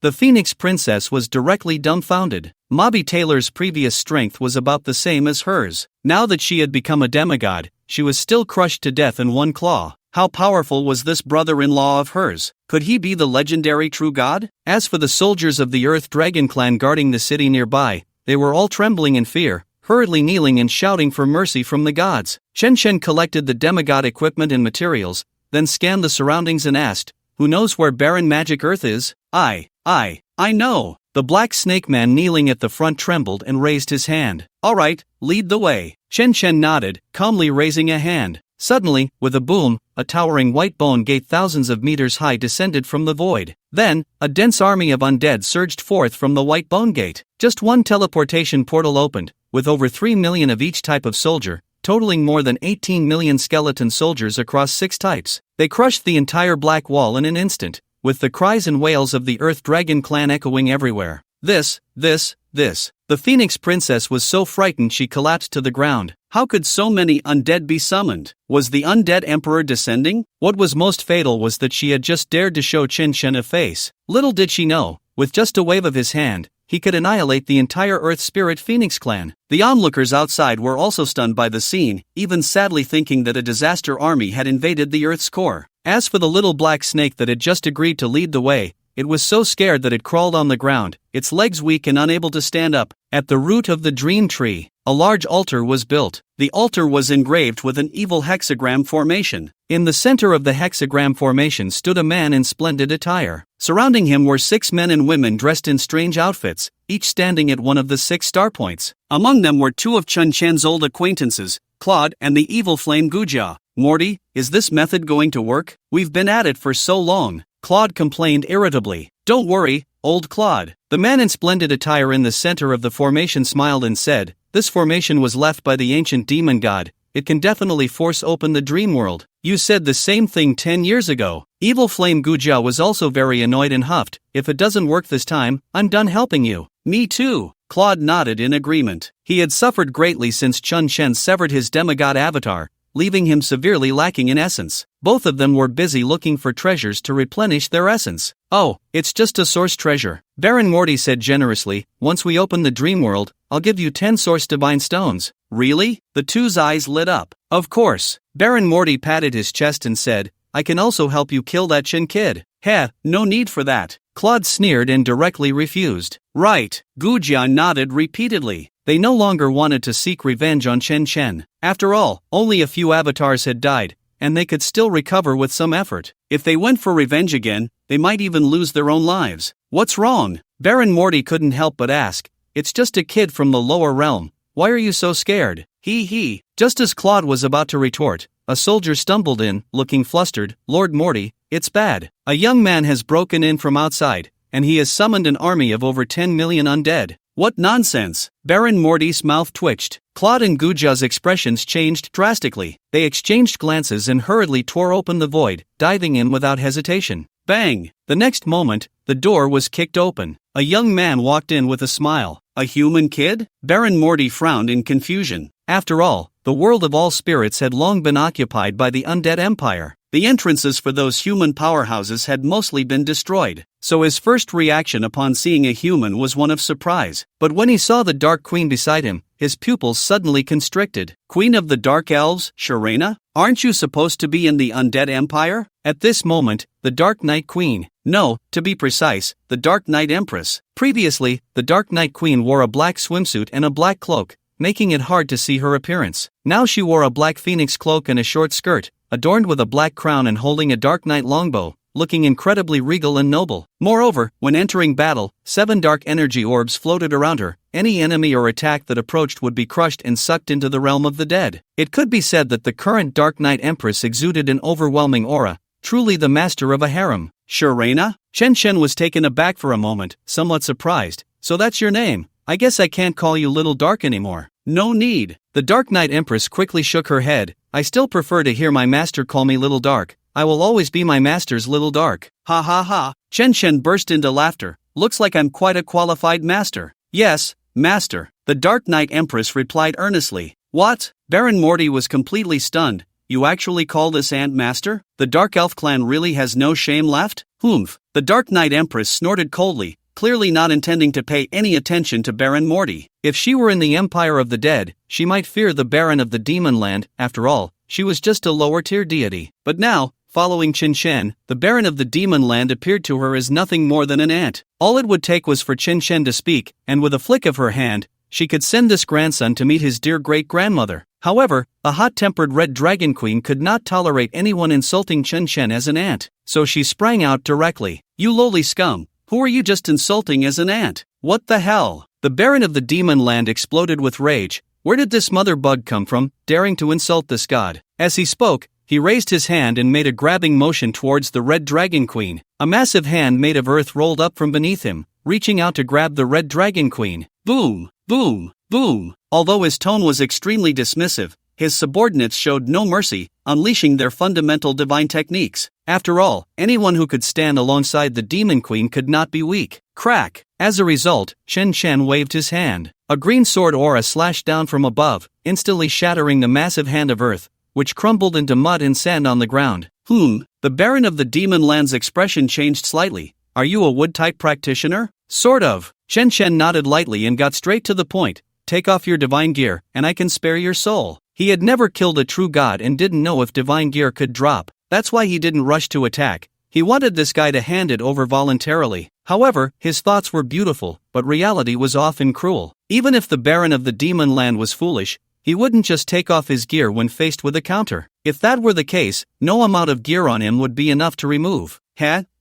The Phoenix Princess was directly dumbfounded. Mobby Taylor's previous strength was about the same as hers. Now that she had become a demigod, she was still crushed to death in one claw. How powerful was this brother-in-law of hers? Could he be the legendary true god? As for the soldiers of the Earth Dragon clan guarding the city nearby, they were all trembling in fear, hurriedly kneeling and shouting for mercy from the gods. Chen Chen collected the demigod equipment and materials, then scanned the surroundings and asked, who knows where Baron Magic Earth is? I know. The black snake man kneeling at the front trembled and raised his hand. Alright, lead the way. Chen Chen nodded, calmly raising a hand. Suddenly, with a boom, a towering white bone gate thousands of meters high descended from the void. Then, a dense army of undead surged forth from the white bone gate. Just one teleportation portal opened, with over 3 million of each type of soldier, totaling more than 18 million skeleton soldiers across 6 types. They crushed the entire black wall in an instant, with the cries and wails of the Earth Dragon clan echoing everywhere. The Phoenix Princess was so frightened she collapsed to the ground. How could so many undead be summoned? Was the undead emperor descending? What was most fatal was that she had just dared to show Chen Shen a face. Little did she know, with just a wave of his hand, he could annihilate the entire Earth Spirit Phoenix clan. The onlookers outside were also stunned by the scene, even sadly thinking that a disaster army had invaded the Earth's core. As for the little black snake that had just agreed to lead the way, it was so scared that it crawled on the ground, its legs weak and unable to stand up. At the root of the dream tree, a large altar was built. The altar was engraved with an evil hexagram formation. In the center of the hexagram formation stood a man in splendid attire. Surrounding him were 6 men and women dressed in strange outfits, each standing at one of the 6 star points. Among them were 2 of Chun Chen's old acquaintances, Claude and the evil flame Guja. Morty, is this method going to work? We've been at it for so long. Claude complained irritably. Don't worry, old Claude. The man in splendid attire in the center of the formation smiled and said, this formation was left by the ancient demon god. It can definitely force open the dream world. You said the same thing 10 years ago. Evil Flame Guja was also very annoyed and huffed. If it doesn't work this time, I'm done helping you. Me too. Claude nodded in agreement. He had suffered greatly since Chun Shen severed his demigod avatar, leaving him severely lacking in essence. Both of them were busy looking for treasures to replenish their essence. Oh, it's just a source treasure. Baron Morty said generously, once we open the dream world, I'll give you 10 source divine stones. Really? The two's eyes lit up. Of course. Baron Morty patted his chest and said, I can also help you kill that Chin kid. Heh, no need for that. Claude sneered and directly refused. Right. Gujian nodded repeatedly. They no longer wanted to seek revenge on Chen Chen. After all, only a few avatars had died, and they could still recover with some effort. If they went for revenge again, they might even lose their own lives. What's wrong? Baron Morty couldn't help but ask. It's just a kid from the lower realm. Why are you so scared? He. Just as Claude was about to retort, a soldier stumbled in, looking flustered. Lord Morty, it's bad. A young man has broken in from outside, and he has summoned an army of over 10 million undead. What nonsense! Baron Morty's mouth twitched. Claude and Guja's expressions changed drastically. They exchanged glances and hurriedly tore open the void, diving in without hesitation. Bang! The next moment, the door was kicked open. A young man walked in with a smile. A human kid? Baron Morty frowned in confusion. After all, the world of all spirits had long been occupied by the undead empire. The entrances for those human powerhouses had mostly been destroyed, so his first reaction upon seeing a human was one of surprise. But when he saw the Dark Queen beside him, his pupils suddenly constricted. Queen of the Dark Elves, Sharena? Aren't you supposed to be in the undead empire? At this moment, the Dark Knight Queen, no, to be precise, the Dark Knight Empress. Previously, the Dark Knight Queen wore a black swimsuit and a black cloak, making it hard to see her appearance. Now she wore a black phoenix cloak and a short skirt, adorned with a black crown and holding a Dark Knight longbow, looking incredibly regal and noble. Moreover, when entering battle, 7 dark energy orbs floated around her. Any enemy or attack that approached would be crushed and sucked into the realm of the dead. It could be said that the current Dark Knight Empress exuded an overwhelming aura, truly the master of a harem. Sharena? Chen Shen was taken aback for a moment, somewhat surprised. So that's your name? I guess I can't call you Little Dark anymore. No need. The Dark Knight Empress quickly shook her head. I still prefer to hear my master call me Little Dark. I will always be my master's Little Dark. Ha ha ha. Chen Shen burst into laughter. Looks like I'm quite a qualified master. Yes, master. The Dark Knight Empress replied earnestly. What? Baron Morty was completely stunned. You actually call this ant master? The Dark Elf clan really has no shame left? Humph. The Dark Knight Empress snorted coldly, clearly not intending to pay any attention to Baron Morty. If she were in the Empire of the Dead, she might fear the Baron of the Demon Land. After all, she was just a lower-tier deity. But now, following Qin Shen, the Baron of the Demon Land appeared to her as nothing more than an ant. All it would take was for Qin Shen to speak, and with a flick of her hand, she could send this grandson to meet his dear great-grandmother. However, a hot-tempered Red Dragon Queen could not tolerate anyone insulting Qin Shen as an ant, so she sprang out directly. You lowly scum, who are you just insulting as an ant? What the hell? The Baron of the Demon Land exploded with rage. Where did this mother bug come from, daring to insult this god? As he spoke, he raised his hand and made a grabbing motion towards the Red Dragon Queen. A massive hand made of earth rolled up from beneath him, reaching out to grab the Red Dragon Queen. Boom, boom, boom. Although his tone was extremely dismissive, his subordinates showed no mercy, unleashing their fundamental divine techniques. After all, anyone who could stand alongside the Demon Queen could not be weak. Crack! As a result, Chen Shen waved his hand. A green sword aura slashed down from above, instantly shattering the massive hand of earth, which crumbled into mud and sand on the ground. The Baron of the Demon Land's expression changed slightly. Are you a wood-type practitioner? Sort of. Chen Shen nodded lightly and got straight to the point. Take off your divine gear, and I can spare your soul. He had never killed a true god and didn't know if divine gear could drop. That's why he didn't rush to attack. He wanted this guy to hand it over voluntarily. However, his thoughts were beautiful, but reality was often cruel. Even if the Baron of the Demon Land was foolish, he wouldn't just take off his gear when faced with a counter. If that were the case, no amount of gear on him would be enough to remove.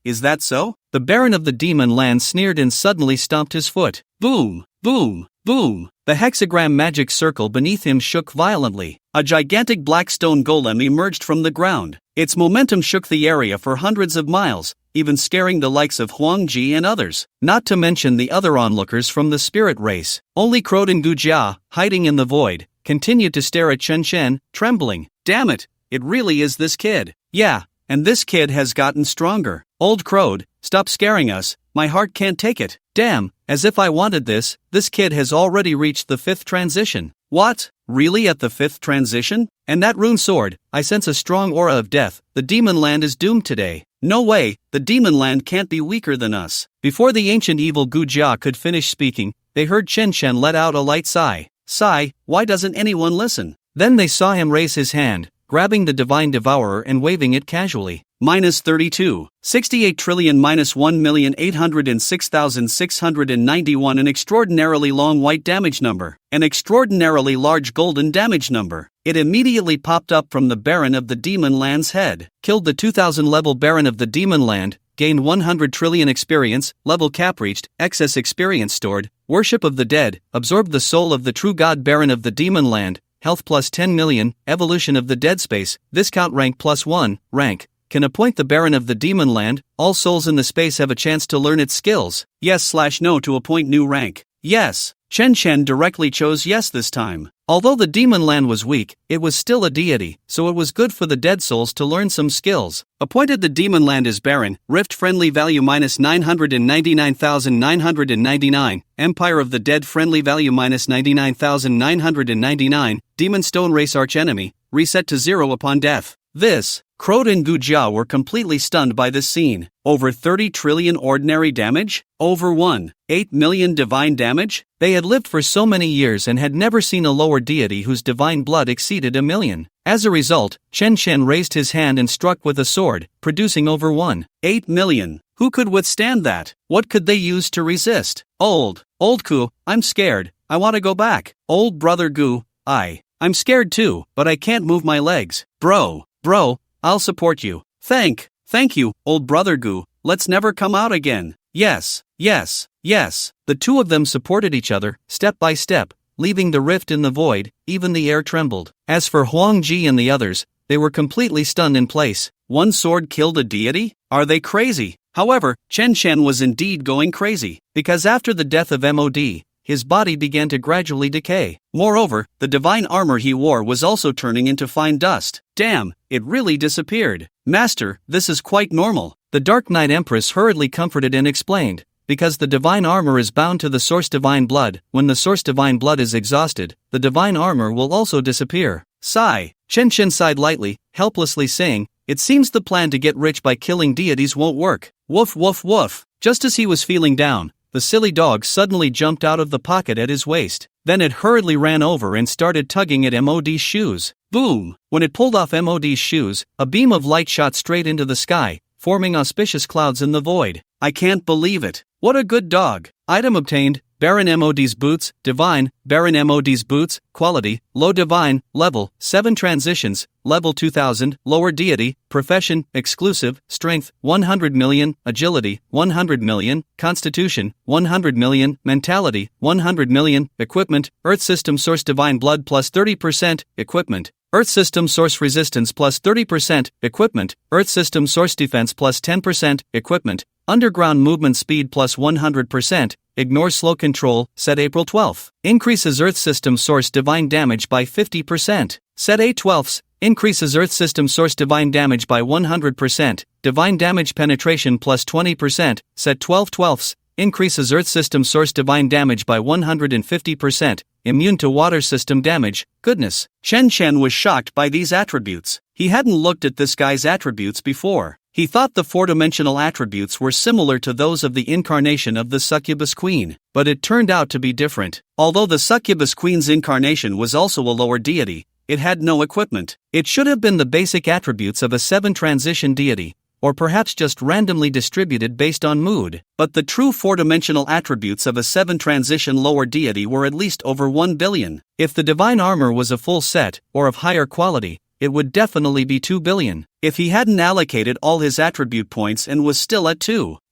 Is that so? The Baron of the Demon Land sneered and suddenly stomped his foot. Boom, boom, boom. The hexagram magic circle beneath him shook violently. A gigantic black stone golem emerged from the ground. Its momentum shook the area for hundreds of miles, even scaring the likes of Huang Ji and others. Not to mention the other onlookers from the spirit race. Only Croden Gujia, hiding in the void, continued to stare at Chen Shen, trembling. Damn it, it really is this kid. Yeah, and this kid has gotten stronger. Old Crode, stop scaring us, my heart can't take it. Damn, as if I wanted this kid has already reached the 5th transition. What? Really at the 5th transition? And that rune sword, I sense a strong aura of death. The Demon Land is doomed today. No way, the Demon Land can't be weaker than us. Before the ancient evil Gujia could finish speaking, they heard Chen Shen let out a light sigh. Sigh, why doesn't anyone listen? Then they saw him raise his hand, grabbing the Divine Devourer and waving it casually. -32. 68 trillion -1,806,691. An extraordinarily long white damage number. An extraordinarily large golden damage number. It immediately popped up from the Baron of the Demon Land's head. Killed the 2000 level Baron of the Demon Land. Gained 100 trillion experience, level cap reached, excess experience stored. Worship of the dead. Absorbed the soul of the true god Baron of the Demon Land. Health plus 10 million. Evolution of the dead space. Viscount rank +1. Rank. Can appoint the Baron of the Demon Land. All souls in the space have a chance to learn its skills. Yes/no to appoint new rank. Yes. Chen Shen directly chose yes this time. Although the demon land was weak, it was still a deity, so it was good for the dead souls to learn some skills. Appointed the demon land is barren, rift friendly value minus 999,999, Empire of the Dead friendly value minus 99,999, demon stone race archenemy, reset to 0 upon death. This, Crowd and Gujia were completely stunned by this scene. Over 30 trillion ordinary damage? Over 1.8 million divine damage? They had lived for so many years and had never seen a lower deity whose divine blood exceeded 1 million. As a result, Chen Chen raised his hand and struck with a sword, producing over 1.8 million. Who could withstand that? What could they use to resist? Old Ku, I'm scared. I want to go back. Old brother Gu, I'm scared too, but I can't move my legs. Bro, I'll support you. Thank you, old brother Gu. Let's never come out again. Yes. The two of them supported each other, step by step, leaving the rift in the void. Even the air trembled. As for Huang Ji and the others, they were completely stunned in place. One sword killed a deity? Are they crazy? However, Chen Chen was indeed going crazy, because after the death of MOD, his body began to gradually decay. Moreover, the divine armor he wore was also turning into fine dust. Damn, it really disappeared. Master, this is quite normal. The Dark Knight Empress hurriedly comforted and explained. Because the divine armor is bound to the source divine blood, when the source divine blood is exhausted, the divine armor will also disappear. Sigh. Chen Chen sighed lightly, helplessly saying, "It seems the plan to get rich by killing deities won't work." Woof woof woof. Just as he was feeling down, the silly dog suddenly jumped out of the pocket at his waist. Then it hurriedly ran over and started tugging at MOD's shoes. Boom! When it pulled off MOD's shoes, a beam of light shot straight into the sky, forming auspicious clouds in the void. I can't believe it. What a good dog. Item obtained, Baron MOD's boots, divine, Baron MOD's boots, quality, low divine, level, 7 transitions, level 2000, lower deity, profession, exclusive, strength, 100 million, agility, 100 million, constitution, 100 million, mentality, 100 million, equipment, Earth System Source Divine Blood plus 30%, equipment, Earth System Source Resistance plus 30%, equipment, Earth System Source Defense plus 10%, equipment, Underground Movement Speed plus 100%, ignore slow control, set April 12th. Increases Earth System Source Divine Damage by 50%. Set 8/12, increases Earth System Source Divine Damage by 100%, Divine Damage Penetration plus 20%, set 12/12, increases Earth System Source Divine Damage by 150%, immune to water system damage. Goodness. Chen Chen was shocked by these attributes. He hadn't looked at this guy's attributes before. He thought the four-dimensional attributes were similar to those of the incarnation of the Succubus Queen, but it turned out to be different. Although the Succubus Queen's incarnation was also a lower deity, it had no equipment. It should have been the basic attributes of a 7-transition deity, or perhaps just randomly distributed based on mood. But the true four-dimensional attributes of a 7-transition lower deity were at least over 1 billion. If the divine armor was a full set, or of higher quality, it would definitely be 2 billion. If he hadn't allocated all his attribute points and was still at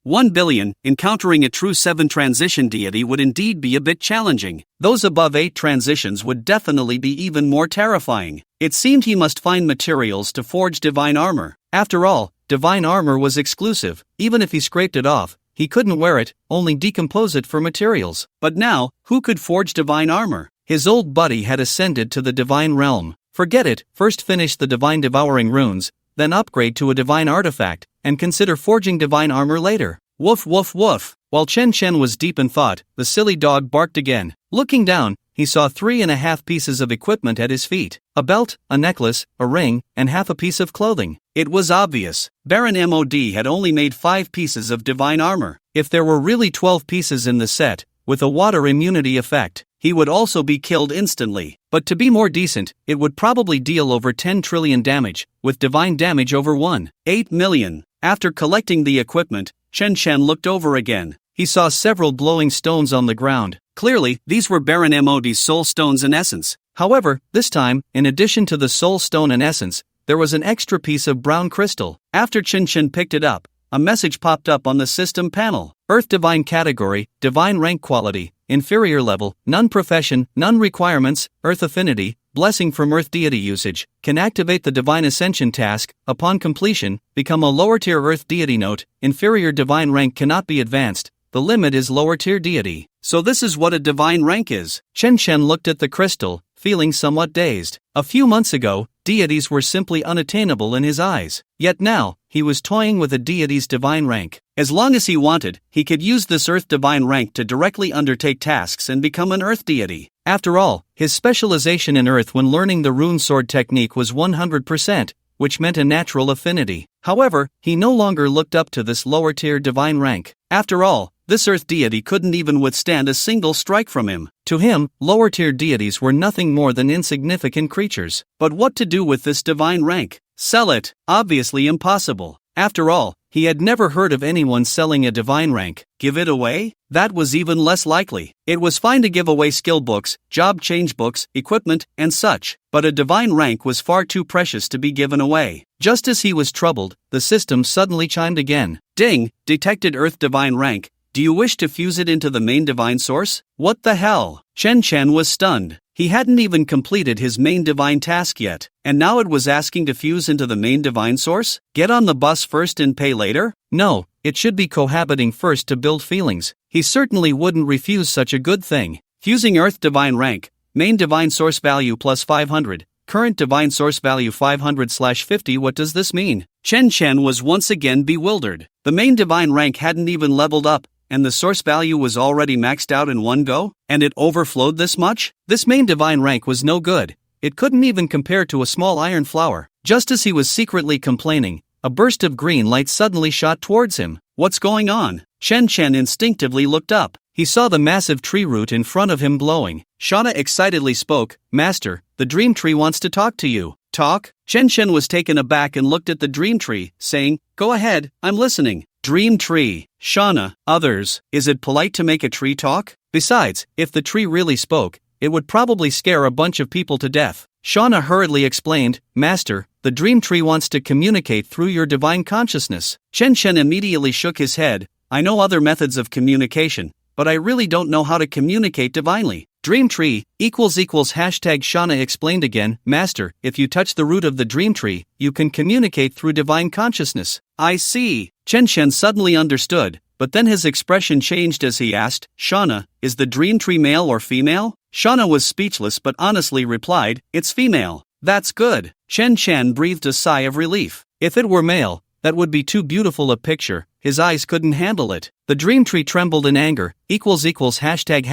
1 billion, encountering a true 7-transition deity would indeed be a bit challenging. Those above 8 transitions would definitely be even more terrifying. It seemed he must find materials to forge divine armor. After all, divine armor was exclusive. Even if he scraped it off, he couldn't wear it, only decompose it for materials. But now, who could forge divine armor? His old buddy had ascended to the divine realm. Forget it, first finish the divine devouring runes, then upgrade to a divine artifact, and consider forging divine armor later. Woof woof woof. While Chen Chen was deep in thought, the silly dog barked again. Looking down, he saw 3.5 pieces of equipment at his feet. A belt, a necklace, a ring, and half a piece of clothing. It was obvious. Baron MOD had only made 5 pieces of divine armor. If there were really 12 pieces in the set, with a water immunity effect, he would also be killed instantly. But to be more decent, it would probably deal over 10 trillion damage, with divine damage over 1.8 million. After collecting the equipment, Chen Chen looked over again. He saw several glowing stones on the ground. Clearly, these were Baron MOD's soul stones in essence. However, this time, in addition to the soul stone in essence, there was an extra piece of brown crystal. After Chen Chen picked it up, a message popped up on the system panel. Earth Divine Category, Divine Rank Quality, Inferior Level, None Profession, None Requirements, Earth Affinity, Blessing from Earth Deity Usage, can activate the Divine Ascension task. Upon completion, become a lower tier Earth Deity. Note, inferior divine rank cannot be advanced, the limit is lower tier deity. So this is what a divine rank is. Chen Chen looked at the crystal, feeling somewhat dazed. A few months ago, deities were simply unattainable in his eyes. Yet now, he was toying with a deity's divine rank. As long as he wanted, he could use this earth divine rank to directly undertake tasks and become an earth deity. After all, his specialization in earth when learning the rune sword technique was 100%, which meant a natural affinity. However, he no longer looked up to this lower-tier divine rank. After all, this earth deity couldn't even withstand a single strike from him. To him, lower-tier deities were nothing more than insignificant creatures. But what to do with this divine rank? Sell it? Obviously impossible. After all, he had never heard of anyone selling a divine rank. Give it away? That was even less likely. It was fine to give away skill books, job change books, equipment, and such, but a divine rank was far too precious to be given away. Just as he was troubled, the system suddenly chimed again. Ding! Detected Earth Divine Rank. Do you wish to fuse it into the main divine source? What the hell? Chen was stunned. He hadn't even completed his main divine task yet, and now it was asking to fuse into the main divine source? Get on the bus first and pay later? No, it should be cohabiting first to build feelings. He certainly wouldn't refuse such a good thing. Fusing Earth Divine Rank, main divine source value plus 500, current divine source value 500/50. What does this mean? Chen was once again bewildered. The main divine rank hadn't even leveled up, and the source value was already maxed out in one go? And it overflowed this much? This main divine rank was no good. It couldn't even compare to a small iron flower. Just as he was secretly complaining, a burst of green light suddenly shot towards him. What's going on? Chen instinctively looked up. He saw the massive tree root in front of him glowing. Shauna excitedly spoke, Master, the dream tree wants to talk to you. Talk? Chen was taken aback and looked at the dream tree, saying, Go ahead, I'm listening. Dream tree. Shauna, others, is it polite to make a tree talk? Besides, if the tree really spoke, it would probably scare a bunch of people to death. Shauna hurriedly explained, Master, the dream tree wants to communicate through your divine consciousness. Chen immediately shook his head. I know other methods of communication, but I really don't know how to communicate divinely. Dream tree equals hashtag Shauna explained again, Master, if you touch the root of the dream tree, you can communicate through divine consciousness. I see. Chen suddenly understood, but then his expression changed as he asked, Shauna, is the dream tree male or female? Shauna was speechless but honestly replied, It's female. That's good. Chen breathed a sigh of relief. If it were male, that would be too beautiful a picture. His eyes couldn't handle it. The dream tree trembled in anger, hashtag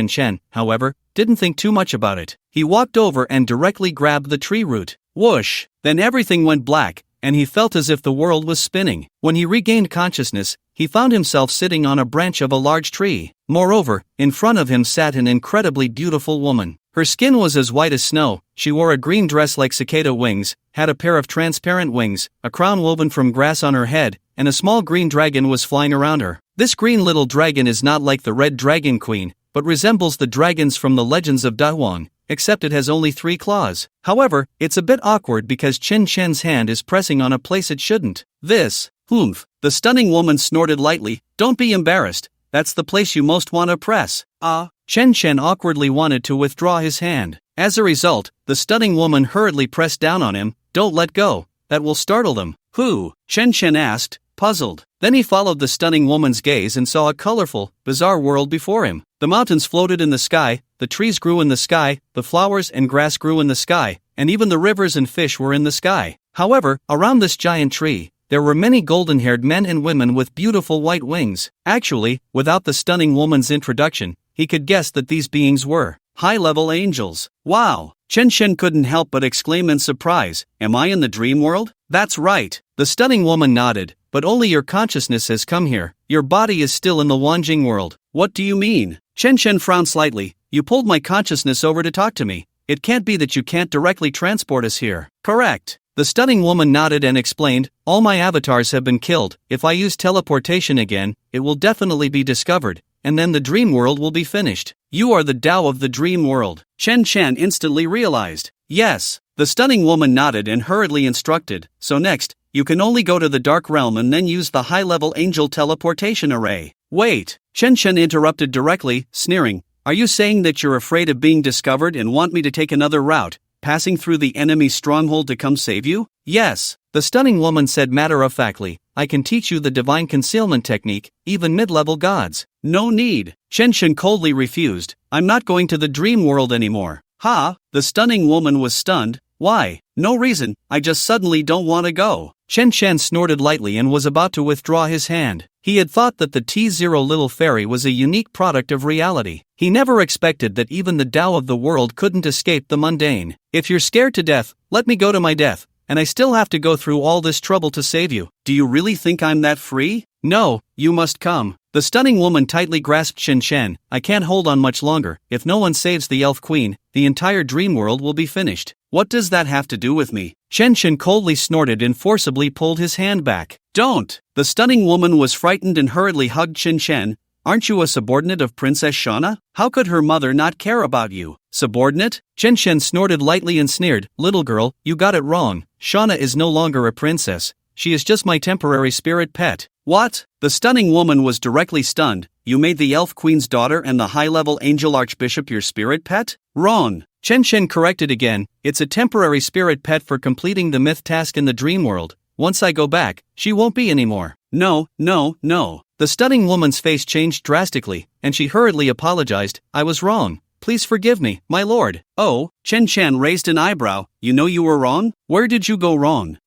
Chen, however, didn't think too much about it. He walked over and directly grabbed the tree root. Whoosh! Then everything went black, and he felt as if the world was spinning. When he regained consciousness, he found himself sitting on a branch of a large tree. Moreover, in front of him sat an incredibly beautiful woman. Her skin was as white as snow, she wore a green dress like cicada wings, had a pair of transparent wings, a crown woven from grass on her head, and a small green dragon was flying around her. This green little dragon is not like the red dragon queen, but resembles the dragons from the legends of Dawang, except it has only 3 claws. However, it's a bit awkward because Chen's hand is pressing on a place it shouldn't. This, oomph, the stunning woman snorted lightly, Don't be embarrassed, that's the place you most want to press. Chen awkwardly wanted to withdraw his hand. As a result, the stunning woman hurriedly pressed down on him. Don't let go, that will startle them. Who? Chen asked, puzzled. Then he followed the stunning woman's gaze and saw a colorful, bizarre world before him. The mountains floated in the sky, the trees grew in the sky, the flowers and grass grew in the sky, and even the rivers and fish were in the sky. However, around this giant tree, there were many golden-haired men and women with beautiful white wings. Actually, without the stunning woman's introduction, he could guess that these beings were high-level angels. Wow! Chen couldn't help but exclaim in surprise, Am I in the dream world? That's right. The stunning woman nodded, but only your consciousness has come here. Your body is still in the Wanjing world. What do you mean? Chen frowned slightly. You pulled my consciousness over to talk to me. It can't be that you can't directly transport us here. Correct. The stunning woman nodded and explained, All my avatars have been killed. If I use teleportation again, it will definitely be discovered, and then the dream world will be finished. You are the Tao of the dream world. Chen instantly realized. Yes. The stunning woman nodded and hurriedly instructed, So next, you can only go to the dark realm and then use the high-level angel teleportation array. Wait. Chen interrupted directly, sneering, Are you saying that you're afraid of being discovered and want me to take another route, passing through the enemy's stronghold to come save you? Yes. The stunning woman said matter-of-factly, I can teach you the divine concealment technique, even mid-level gods. No need. Chen coldly refused, I'm not going to the dream world anymore. Ha! The stunning woman was stunned. Why? No reason, I just suddenly don't want to go. Chen Shen snorted lightly and was about to withdraw his hand. He had thought that the T0 little fairy was a unique product of reality. He never expected that even the Tao of the world couldn't escape the mundane. If you're scared to death, let me go to my death, and I still have to go through all this trouble to save you. Do you really think I'm that free? No, you must come. The stunning woman tightly grasped Chen Shen. I can't hold on much longer. If no one saves the elf queen, the entire dream world will be finished. What does that have to do with me? Chen Shen coldly snorted and forcibly pulled his hand back. Don't! The stunning woman was frightened and hurriedly hugged Chen Shen. Aren't you a subordinate of Princess Shauna? How could her mother not care about you? Subordinate? Chen Shen snorted lightly and sneered. Little girl, you got it wrong. Shauna is no longer a princess. She is just my temporary spirit pet. What? The stunning woman was directly stunned. You made the elf queen's daughter and the high-level angel archbishop your spirit pet? Wrong. Chen Shen corrected again. It's a temporary spirit pet for completing the myth task in the dream world. Once I go back, she won't be anymore. No. The stunning woman's face changed drastically, and she hurriedly apologized. I was wrong. Please forgive me, my lord. Oh, Chen Shen raised an eyebrow. You know you were wrong? Where did you go wrong?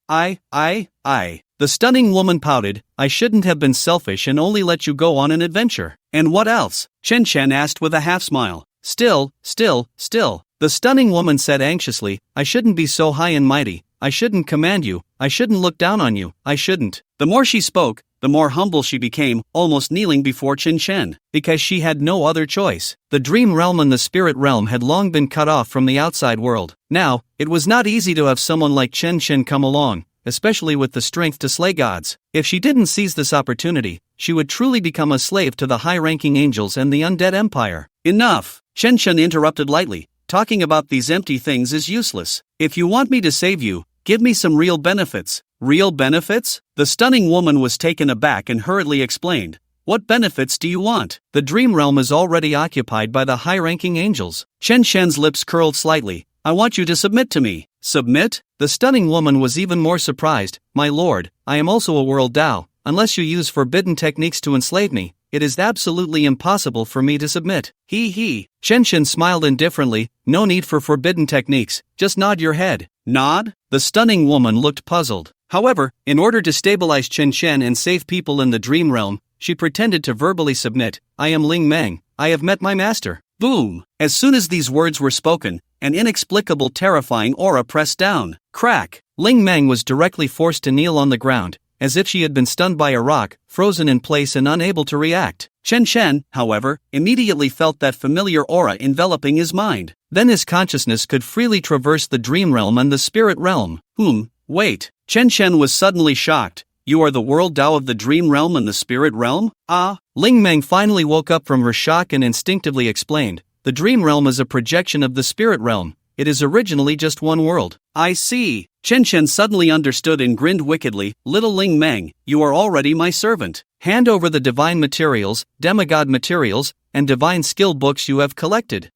The stunning woman pouted. I shouldn't have been selfish and only let you go on an adventure. And what else? Chen Shen asked with a half smile. Still. The stunning woman said anxiously, I shouldn't be so high and mighty. I shouldn't command you. I shouldn't look down on you. I shouldn't. The more she spoke, the more humble she became, almost kneeling before Chen Shen. Because she had no other choice. The dream realm and the spirit realm had long been cut off from the outside world. Now, it was not easy to have someone like Chen Shen come along, especially with the strength to slay gods. If she didn't seize this opportunity, she would truly become a slave to the high-ranking angels and the undead empire. Enough! Chen Shen interrupted lightly. Talking about these empty things is useless. If you want me to save you, give me some real benefits. Real benefits? The stunning woman was taken aback and hurriedly explained. What benefits do you want? The dream realm is already occupied by the high-ranking angels. Chen Shen's lips curled slightly. I want you to submit to me. Submit? The stunning woman was even more surprised. My lord, I am also a world Tao. Unless you use forbidden techniques to enslave me, it is absolutely impossible for me to submit. He. Chen Shen smiled indifferently. No need for forbidden techniques, just nod your head. Nod? The stunning woman looked puzzled. However, in order to stabilize Chen Shen and save people in the dream realm, she pretended to verbally submit. I am Ling Meng. I have met my master. Boom! As soon as these words were spoken, an inexplicable terrifying aura pressed down. Crack! Ling Meng was directly forced to kneel on the ground, as if she had been stunned by a rock, frozen in place and unable to react. Chen Shen, however, immediately felt that familiar aura enveloping his mind. Then his consciousness could freely traverse the dream realm and the spirit realm. Wait. Chen Shen was suddenly shocked. You are the world Tao of the dream realm and the spirit realm? Ling Meng finally woke up from her shock and instinctively explained. The dream realm is a projection of the spirit realm. It is originally just one world. I see. Chen Shen suddenly understood and grinned wickedly. Little Ling Meng, you are already my servant. Hand over the divine materials, demigod materials, and divine skill books you have collected.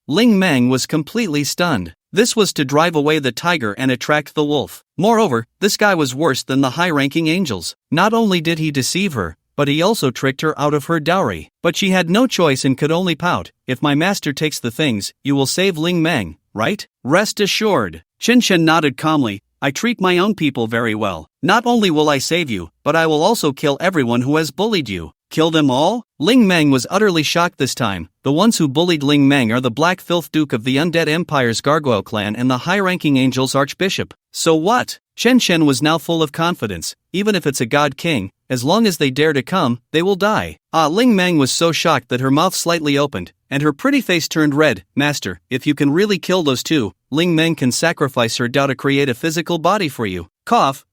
Ling Meng was completely stunned. This was to drive away the tiger and attract the wolf. Moreover, this guy was worse than the high-ranking angels. Not only did he deceive her, but he also tricked her out of her dowry. But she had no choice and could only pout. If my master takes the things, you will save Ling Meng, right? Rest assured. Chen Shen nodded calmly. I treat my own people very well. Not only will I save you, but I will also kill everyone who has bullied you. Kill them all? Ling Meng was utterly shocked this time. The ones who bullied Ling Meng are the Black Filth Duke of the Undead Empire's Gargoyle clan and the high-ranking Angel's Archbishop. So what? Chen Shen was now full of confidence. Even if it's a god king, as long as they dare to come, they will die. Ling Meng was so shocked that her mouth slightly opened, and her pretty face turned red. Master, if you can really kill those two, Ling Meng can sacrifice her Tao to create a physical body for you. Cough,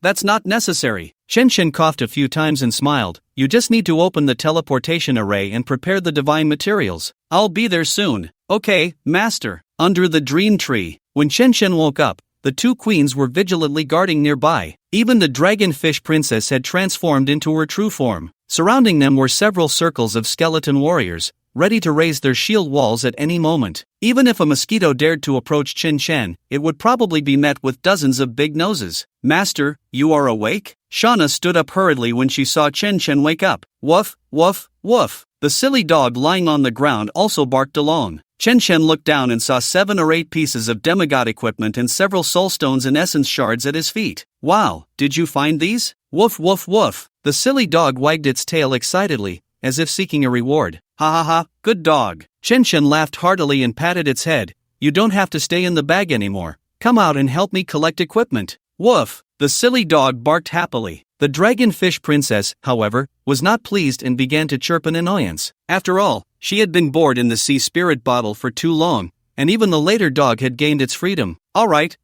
that's not necessary. Chen Shen coughed a few times and smiled. You just need to open the teleportation array and prepare the divine materials. I'll be there soon. Okay, master. Under the dream tree. When Chen Shen woke up, the two queens were vigilantly guarding nearby. Even the dragonfish princess had transformed into her true form. Surrounding them were several circles of skeleton warriors, ready to raise their shield walls at any moment. Even if a mosquito dared to approach Chen Shen, it would probably be met with dozens of big noses. Master, you are awake? Shauna stood up hurriedly when she saw Chen Chen wake up. Woof, woof, woof. The silly dog lying on the ground also barked along. Chen Chen looked down and saw 7 or 8 pieces of demigod equipment and several soul stones and essence shards at his feet. Wow, did you find these? Woof woof woof. The silly dog wagged its tail excitedly, as if seeking a reward. Ha ha ha, good dog. Chen Chen laughed heartily and patted its head. You don't have to stay in the bag anymore. Come out and help me collect equipment. Woof. The silly dog barked happily. The dragonfish princess, however, was not pleased and began to chirp in annoyance. After all, she had been bored in the sea spirit bottle for too long, and even the later dog had gained its freedom. All right.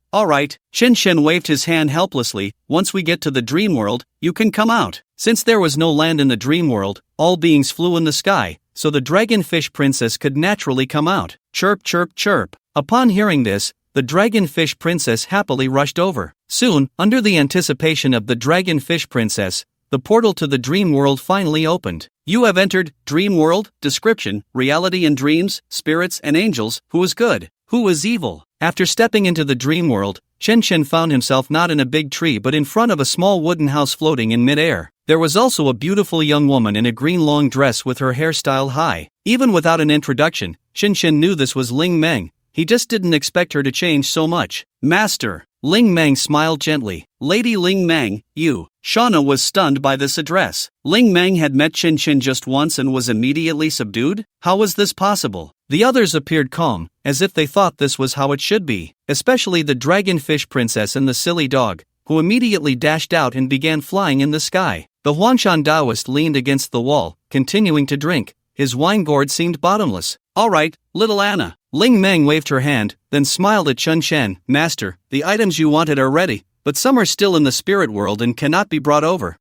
Chen Chen waved his hand helplessly. Once we get to the dream world, you can come out. Since there was no land in the dream world, all beings flew in the sky, so the dragonfish princess could naturally come out. Chirp, chirp, chirp. Upon hearing this, the dragonfish princess happily rushed over. Soon, under the anticipation of the dragonfish princess, the portal to the dream world finally opened. You have entered dream world. Description: reality and dreams, spirits and angels. Who is good? Who is evil? After stepping into the dream world, Chen Chen found himself not in a big tree but in front of a small wooden house floating in mid-air. There was also a beautiful young woman in a green long dress with her hair styled high. Even without an introduction, Chen Chen knew this was Ling Meng. He just didn't expect her to change so much. Master. Ling Meng smiled gently. Lady Ling Meng, you. Shauna was stunned by this address. Ling Meng had met Chen Chen just once and was immediately subdued? How was this possible? The others appeared calm, as if they thought this was how it should be, especially the dragonfish princess and the silly dog, who immediately dashed out and began flying in the sky. The Huangshan Taoist leaned against the wall, continuing to drink. His wine gourd seemed bottomless. All right, little Anna. Ling Meng waved her hand, then smiled at Chen Chen. Master, the items you wanted are ready, but some are still in the spirit world and cannot be brought over.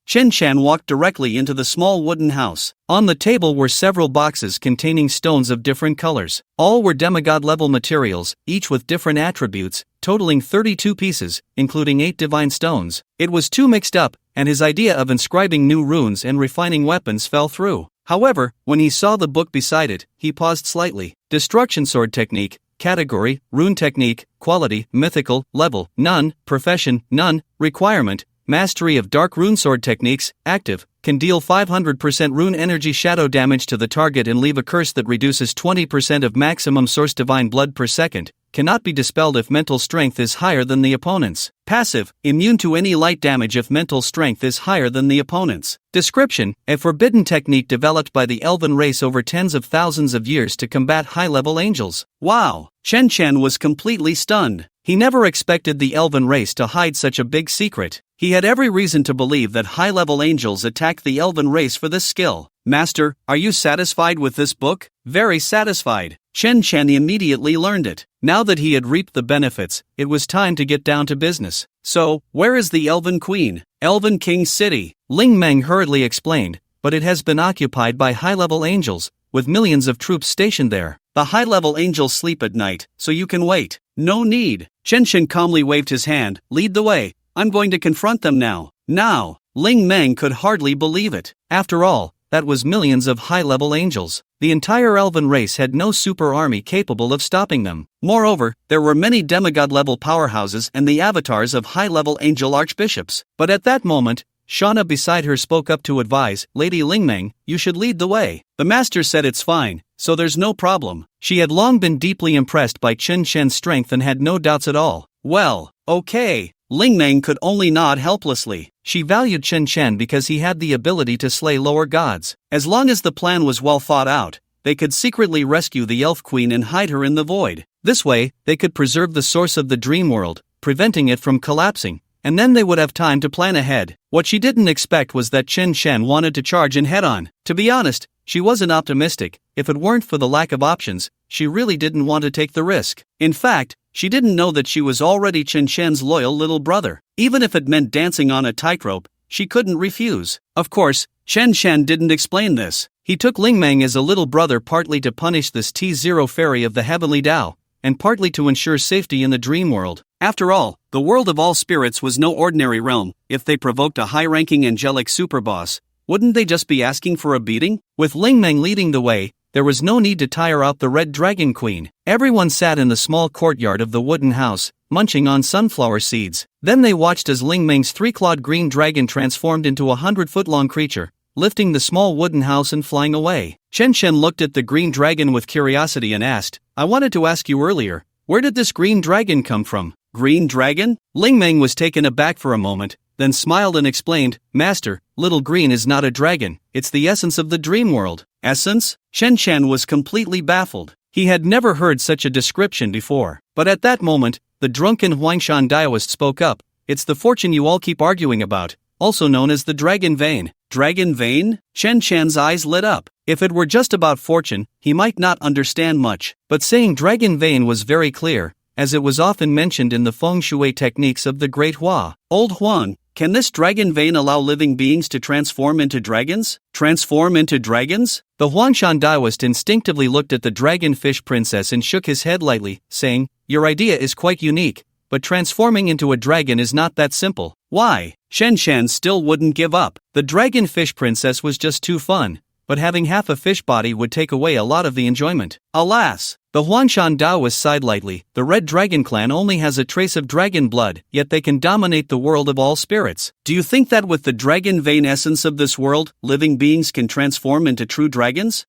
Chen Chen walked directly into the small wooden house. On the table were several boxes containing stones of different colors. All were demigod-level materials, each with different attributes, totaling 32 pieces, including 8 divine stones. It was too mixed up, and his idea of inscribing new runes and refining weapons fell through. However, when he saw the book beside it, he paused slightly. Destruction sword technique, category, rune technique, quality, mythical, level, none, profession, none, requirement, mastery of dark rune sword techniques, active, can deal 500% rune energy shadow damage to the target and leave a curse that reduces 20% of maximum source divine blood per second, cannot be dispelled if mental strength is higher than the opponent's. Passive, immune to any light damage if mental strength is higher than the opponent's. Description: a forbidden technique developed by the elven race over tens of thousands of years to combat high-level angels. Wow! Chen Chen was completely stunned. He never expected the elven race to hide such a big secret. He had every reason to believe that high-level angels attacked the elven race for this skill. Master, are you satisfied with this book? Very satisfied. Chen Chen immediately learned it. Now that he had reaped the benefits, it was time to get down to business. So, where is the Elven Queen? Elven King City. Ling Meng hurriedly explained, but it has been occupied by high-level angels, with millions of troops stationed there. The high-level angels sleep at night, so you can wait. No need. Chen Chen calmly waved his hand. Lead the way. I'm going to confront them now. Now. Ling Meng could hardly believe it. After all, that was millions of high-level angels. The entire elven race had no super army capable of stopping them. Moreover, there were many demigod-level powerhouses and the avatars of high-level angel archbishops. But at that moment, Shauna beside her spoke up to advise, Lady Ling Meng, you should lead the way. The master said it's fine, so there's no problem. She had long been deeply impressed by Chen Chen's strength and had no doubts at all. Well, okay. Ling Meng could only nod helplessly. She valued Chen Chen because he had the ability to slay lower gods. As long as the plan was well thought out, they could secretly rescue the Elf Queen and hide her in the void. This way, they could preserve the source of the dream world, preventing it from collapsing, and then they would have time to plan ahead. What she didn't expect was that Chen Chen wanted to charge in head-on. To be honest, she wasn't optimistic. If it weren't for the lack of options, she really didn't want to take the risk. In fact, she didn't know that she was already Chen Chen's loyal little brother. Even if it meant dancing on a tightrope, she couldn't refuse. Of course, Chen Chen didn't explain this. He took Ling Meng as a little brother partly to punish this T0 fairy of the heavenly Tao, and partly to ensure safety in the dream world. After all, the world of all spirits was no ordinary realm. If they provoked a high-ranking angelic superboss, wouldn't they just be asking for a beating? With Ling Meng leading the way, there was no need to tire out the Red Dragon Queen. Everyone sat in the small courtyard of the wooden house, munching on sunflower seeds. Then they watched as Ling Meng's three-clawed green dragon transformed into a 100-foot-long creature, lifting the small wooden house and flying away. Chen Shen looked at the green dragon with curiosity and asked, "I wanted to ask you earlier, where did this green dragon come from?" "Green dragon?" Ling Meng was taken aback for a moment, then smiled and explained, "Master, little green is not a dragon, it's the essence of the dream world." Essence? Chen Shen was completely baffled. He had never heard such a description before. But at that moment, the drunken Huangshan Daoist spoke up, "It's the fortune you all keep arguing about, also known as the dragon vein." Dragon vein? Chen Shen's eyes lit up. If it were just about fortune, he might not understand much. But saying dragon vein was very clear, as it was often mentioned in the feng shui techniques of the Great Hua. "Old Huang, can this dragon vein allow living beings to transform into dragons?" Transform into dragons? The Huangshan Daoist instinctively looked at the dragonfish princess and shook his head lightly, saying, "Your idea is quite unique, but transforming into a dragon is not that simple." "Why?" Shen Shen still wouldn't give up. The dragonfish princess was just too fun, but having half a fish body would take away a lot of the enjoyment. Alas! The Huangshan Daoist sighed lightly. The Red Dragon Clan only has a trace of dragon blood, yet they can dominate the world of all spirits. Do you think that with the dragon vein essence of this world, living beings can transform into true dragons?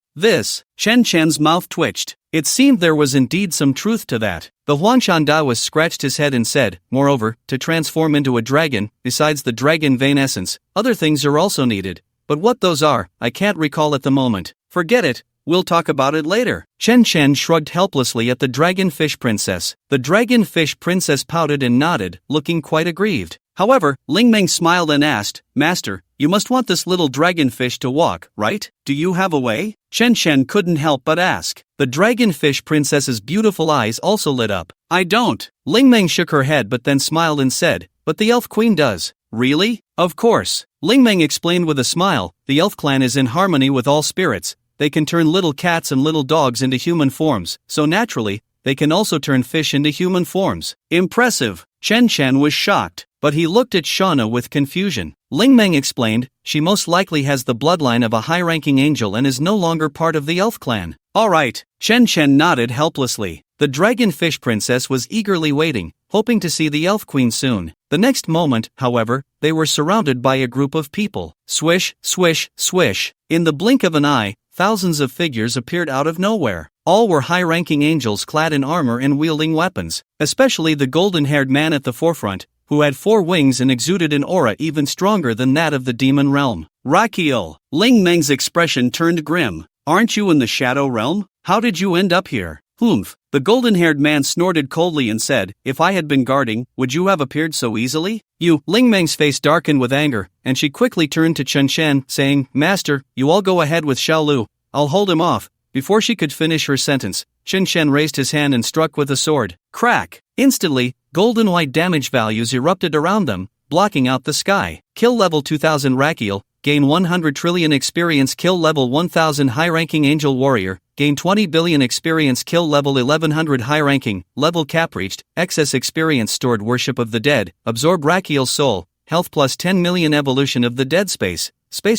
Chen Shen's mouth twitched. It seemed there was indeed some truth to that. The Huangshan Daoist scratched his head and said, "Moreover, to transform into a dragon, besides the dragon vein essence, other things are also needed. But what those are, I can't recall at the moment. Forget it, we'll talk about it later." Chen Shen shrugged helplessly at the dragonfish princess. The dragonfish princess pouted and nodded, looking quite aggrieved. However, Ling Meng smiled and asked, "Master, you must want this little dragonfish to walk, right? Do you have a way?" Chen Shen couldn't help but ask. The dragonfish princess's beautiful eyes also lit up. "I don't." Ling Meng shook her head but then smiled and said, "But the elf queen does." "Really?" "Of course." Ling Meng explained with a smile, "The elf clan is in harmony with all spirits. They can turn little cats and little dogs into human forms, so naturally, they can also turn fish into human forms." Impressive. Chen Shen was shocked, but he looked at Shauna with confusion. Ling Meng explained, "She most likely has the bloodline of a high-ranking angel and is no longer part of the elf clan." "Alright." Chen Shen nodded helplessly. The dragonfish princess was eagerly waiting, hoping to see the elf queen soon. The next moment, however, they were surrounded by a group of people. Swish, swish, swish. In the blink of an eye, thousands of figures appeared out of nowhere. All were high-ranking angels clad in armor and wielding weapons, especially the golden-haired man at the forefront, who had 4 wings and exuded an aura even stronger than that of the demon realm. "Rakiel!" Ling Meng's expression turned grim. "Aren't you in the shadow realm? How did you end up here?" "Humph." The golden-haired man snorted coldly and said, "If I had been guarding, would you have appeared so easily?" "You." Ling Meng's face darkened with anger, and she quickly turned to Chen Shen, saying, "Master, you all go ahead with Xiao Lu. I'll hold him off." Before she could finish her sentence, Chen Shen raised his hand and struck with a sword. Crack! Instantly, golden white damage values erupted around them, blocking out the sky. Kill level 2000 Rakiel, gain 100 trillion experience. Kill level 1000 high-ranking angel warrior, gain 20 billion experience. Kill level 1100 high-ranking, level cap reached, excess experience stored. Worship of the dead, absorb Rakiel's soul, health plus 10 million. Evolution of the dead space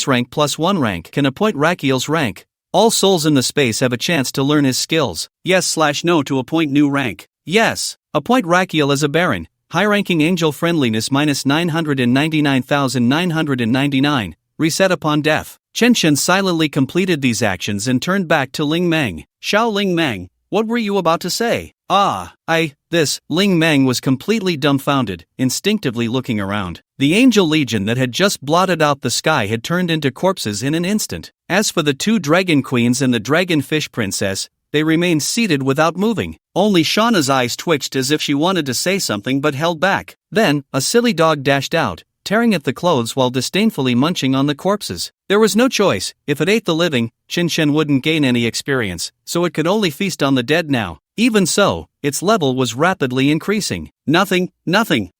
rank plus 1 rank. Can appoint Rakiel's rank. All souls in the space have a chance to learn his skills. Yes/no to appoint new rank. Yes. Appoint Rakiel as a baron. High-ranking angel friendliness minus 999,999. Reset upon death. Chen Shen silently completed these actions and turned back to Ling Meng. "Xiao Ling Meng, what were you about to say?" Ling Meng was completely dumbfounded, instinctively looking around. The angel legion that had just blotted out the sky had turned into corpses in an instant. As for the 2 dragon queens and the dragonfish princess, they remained seated without moving. Only Shauna's eyes twitched as if she wanted to say something but held back. Then, a silly dog dashed out, tearing at the clothes while disdainfully munching on the corpses. There was no choice. If it ate the living, Chen Shen wouldn't gain any experience, so it could only feast on the dead now. Even so, its level was rapidly increasing. Nothing.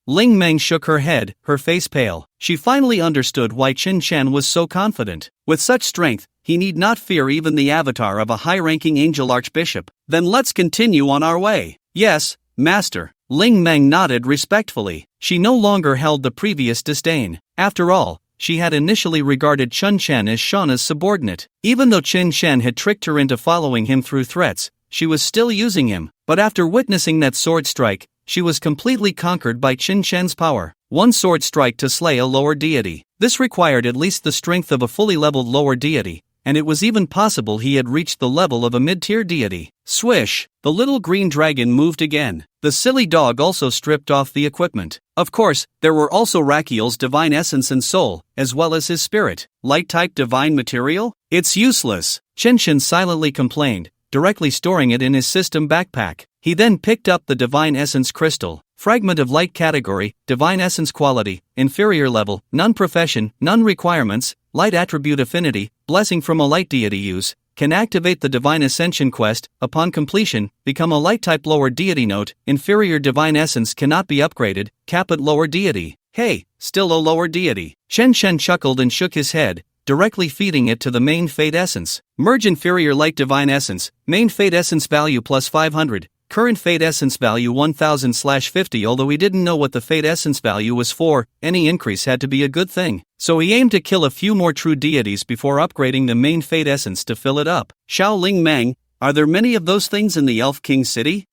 Ling Meng shook her head, her face pale. She finally understood why Chen Shen was so confident. With such strength, he need not fear even the avatar of a high-ranking angel archbishop. "Then let's continue on our way." "Yes, master." Ling Meng nodded respectfully. She no longer held the previous disdain. After all, she had initially regarded Chun Chen as Shauna's subordinate. Even though Chen Chen had tricked her into following him through threats, she was still using him. But after witnessing that sword strike, she was completely conquered by Chen Chen's power. One sword strike to slay a lower deity. This required at least the strength of a fully leveled lower deity, and it was even possible he had reached the level of a mid-tier deity. Swish! The little green dragon moved again. The silly dog also stripped off the equipment. Of course, there were also Rakiel's divine essence and soul, as well as his spirit. Light-type divine material? It's useless, Chen Chen silently complained, directly storing it in his system backpack. He then picked up the divine essence crystal. Fragment of light category, divine essence quality, inferior level, none profession, none requirements, light attribute affinity, blessing from a light deity use, can activate the divine ascension quest, upon completion, become a light type lower deity. Note, inferior divine essence cannot be upgraded, cap at lower deity. Hey, still a lower deity. Chen Chen chuckled and shook his head, directly feeding it to the main fate essence. Merge inferior light divine essence, main fate essence value plus 500. Current fate essence value 1000/50. Although he didn't know what the fate essence value was for, any increase had to be a good thing. So he aimed to kill a few more true deities before upgrading the main fate essence to fill it up. Xiao Ling Mang, are there many of those things in the Elf King city?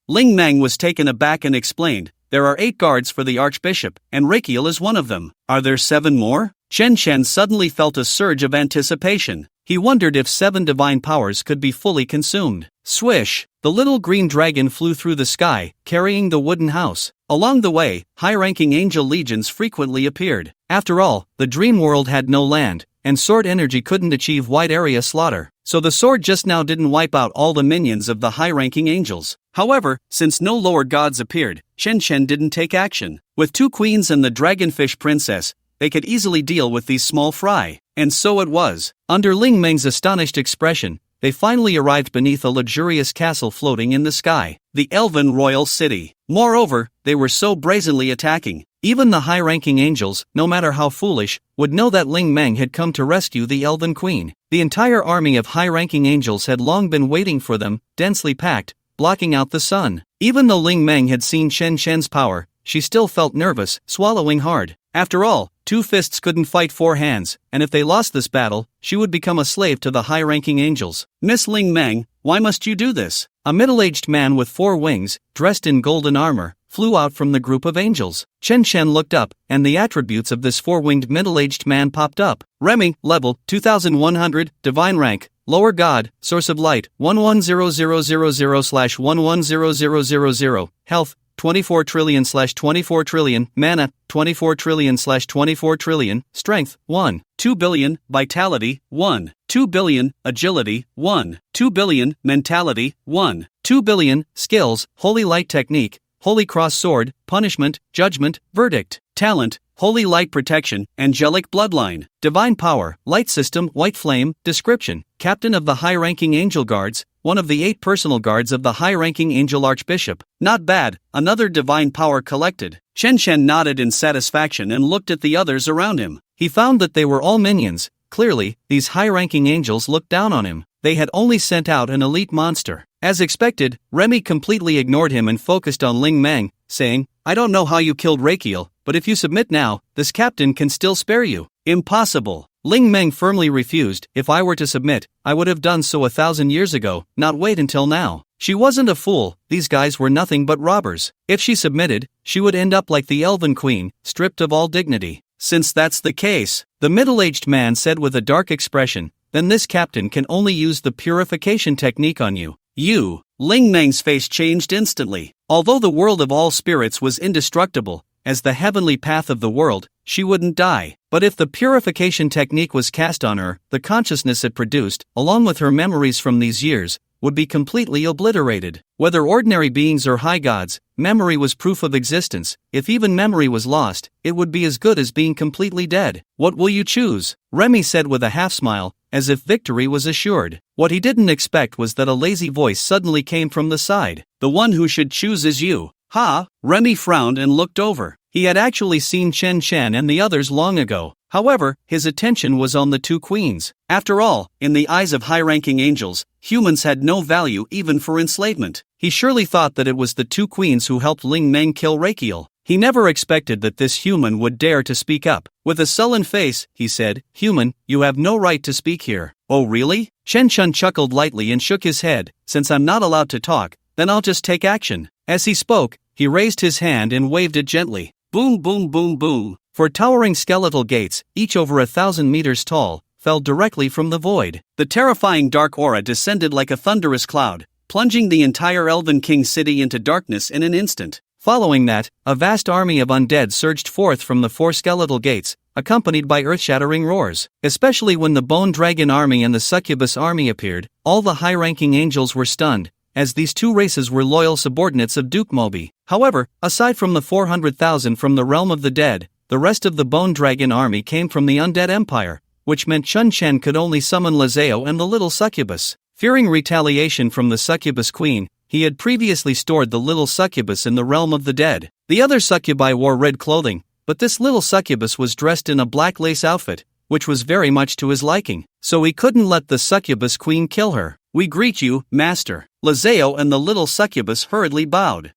Ling Mang was taken aback and explained, there are 8 guards for the Archbishop, and Rakiel is one of them. Are there 7 more? Chen Chen suddenly felt a surge of anticipation. He wondered if 7 divine powers could be fully consumed. Swish! The little green dragon flew through the sky, carrying the wooden house. Along the way, high-ranking angel legions frequently appeared. After all, the dream world had no land, and sword energy couldn't achieve wide area slaughter. So the sword just now didn't wipe out all the minions of the high-ranking angels. However, since no lower gods appeared, Chen Chen didn't take action. With 2 queens and the dragonfish princess, they could easily deal with these small fry. And so it was. Under Ling Meng's astonished expression, they finally arrived beneath a luxurious castle floating in the sky, the Elven Royal City. Moreover, they were so brazenly attacking, even the high-ranking angels, no matter how foolish, would know that Ling Meng had come to rescue the Elven Queen. The entire army of high-ranking angels had long been waiting for them, densely packed, blocking out the sun. Even though Ling Meng had seen Chen Chen's power, she still felt nervous, swallowing hard. After all, 2 fists couldn't fight 4 hands, and if they lost this battle, she would become a slave to the high-ranking angels. Miss Ling Meng, why must you do this? A middle-aged man with 4 wings, dressed in golden armor, flew out from the group of angels. Chen Chen looked up, and the attributes of this 4-winged middle-aged man popped up. Remy, level, 2100, divine rank, lower god, source of light, 110000/110000, health, 24 trillion/24 trillion, mana, 24 trillion/24 trillion, strength, 1, 2 billion, vitality, 1, 2 billion, agility, 1, 2 billion, mentality, 1, 2 billion, skills, holy light technique, holy cross sword, punishment, judgment, verdict, talent, holy light protection, angelic bloodline, divine power, light system, white flame, description, captain of the high-ranking angel guards, one of the 8 personal guards of the high-ranking angel archbishop. Not bad, another divine power collected. Chen Chen nodded in satisfaction and looked at the others around him. He found that they were all minions. Clearly, these high-ranking angels looked down on him. They had only sent out an elite monster. As expected, Remy completely ignored him and focused on Ling Meng, saying, I don't know how you killed Rakiel, but if you submit now, this captain can still spare you. Impossible. Ling Meng firmly refused. If I were to submit, I would have done so 1,000 years ago, not wait until now. She wasn't a fool, these guys were nothing but robbers. If she submitted, she would end up like the Elven Queen, stripped of all dignity. Since that's the case, the middle-aged man said with a dark expression, then this captain can only use the purification technique on you. You. Ling Meng's face changed instantly. Although the world of all spirits was indestructible, as the heavenly path of the world, she wouldn't die. But if the purification technique was cast on her, the consciousness it produced, along with her memories from these years, would be completely obliterated. Whether ordinary beings or high gods, memory was proof of existence. If even memory was lost, it would be as good as being completely dead. What will you choose? Remy said with a half-smile, as if victory was assured. What he didn't expect was that a lazy voice suddenly came from the side. The one who should choose is you. Ha! Remy frowned and looked over. He had actually seen Chen Chen and the others long ago. However, his attention was on the 2 queens. After all, in the eyes of high-ranking angels, humans had no value even for enslavement. He surely thought that it was the 2 queens who helped Ling Meng kill Rakiel. He never expected that this human would dare to speak up. With a sullen face, he said, "Human, you have no right to speak here." "Oh really?" Chen Shun chuckled lightly and shook his head. "Since I'm not allowed to talk, then I'll just take action." As he spoke, he raised his hand and waved it gently. Boom boom boom boom. Four towering skeletal gates, each over 1,000 meters tall, fell directly from the void. The terrifying dark aura descended like a thunderous cloud, plunging the entire Elven King city into darkness in an instant. Following that, a vast army of undead surged forth from the four skeletal gates, accompanied by earth-shattering roars. Especially when the Bone Dragon army and the Succubus army appeared, all the high-ranking angels were stunned, as these two races were loyal subordinates of Duke Mobi. However, aside from the 400,000 from the realm of the dead, the rest of the Bone Dragon army came from the Undead Empire, which meant Chun Chen could only summon Lazeo and the little succubus. Fearing retaliation from the succubus queen, he had previously stored the little succubus in the realm of the dead. The other succubi wore red clothing, but this little succubus was dressed in a black lace outfit, which was very much to his liking, so he couldn't let the succubus queen kill her. "We greet you, master." Lazeo and the little succubus hurriedly bowed.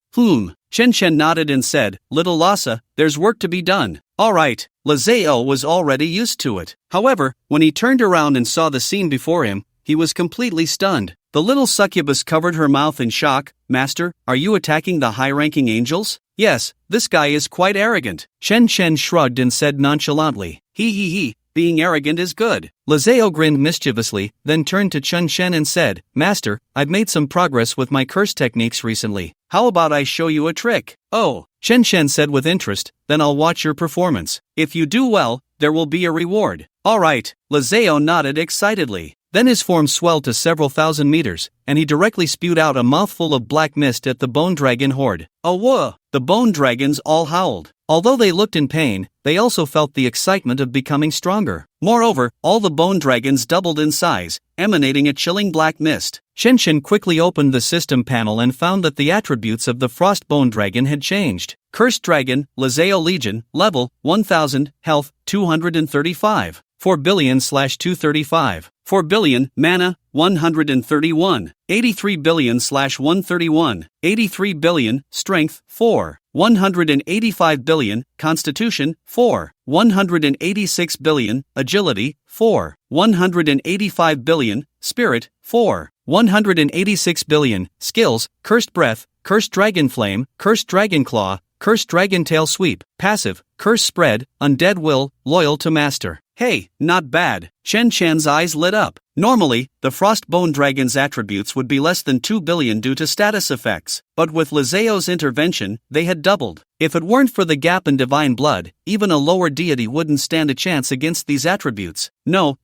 Chen Chen nodded and said, "Little Lhasa, there's work to be done." "Alright." Lazeo was already used to it. However, when he turned around and saw the scene before him, he was completely stunned. The little succubus covered her mouth in shock. "Master, are you attacking the high-ranking angels?" "Yes, this guy is quite arrogant." Chen Chen shrugged and said nonchalantly, He, being arrogant is good." Lazeo grinned mischievously, then turned to Chun Shen and said, "Master, I've made some progress with my curse techniques recently. How about I show you a trick?" "Oh," Chen Shen said with interest, "then I'll watch your performance. If you do well, there will be a reward." "Alright," Lazeo nodded excitedly. Then his form swelled to several thousand meters, and he directly spewed out a mouthful of black mist at the Bone Dragon horde. "Oh whoa!" The Bone Dragons all howled. Although they looked in pain, they also felt the excitement of becoming stronger. Moreover, all the Bone Dragons doubled in size, emanating a chilling black mist. Shenshin quickly opened the system panel and found that the attributes of the Frost Bone Dragon had changed. Cursed Dragon, Lazeo Legion, Level, 1000, Health, 235. 4 billion/235. 4 billion, Mana, 131. 83 billion/131. 83 billion, Strength, 4. 185 billion, Constitution, 4. 186 billion, Agility, 4. 185 billion, Spirit, 4. 186 billion, Skills, Cursed Breath, Cursed Dragon Flame, Cursed Dragon Claw, Cursed Dragon Tail Sweep, Passive, Curse Spread, Undead Will, Loyal to Master. Hey, not bad. Chen Chen's eyes lit up. Normally, the Frost Bone Dragon's attributes would be less than 2 billion due to status effects, but with Lazeo's intervention, they had doubled. If it weren't for the gap in divine blood, even a lower deity wouldn't stand a chance against these attributes. No,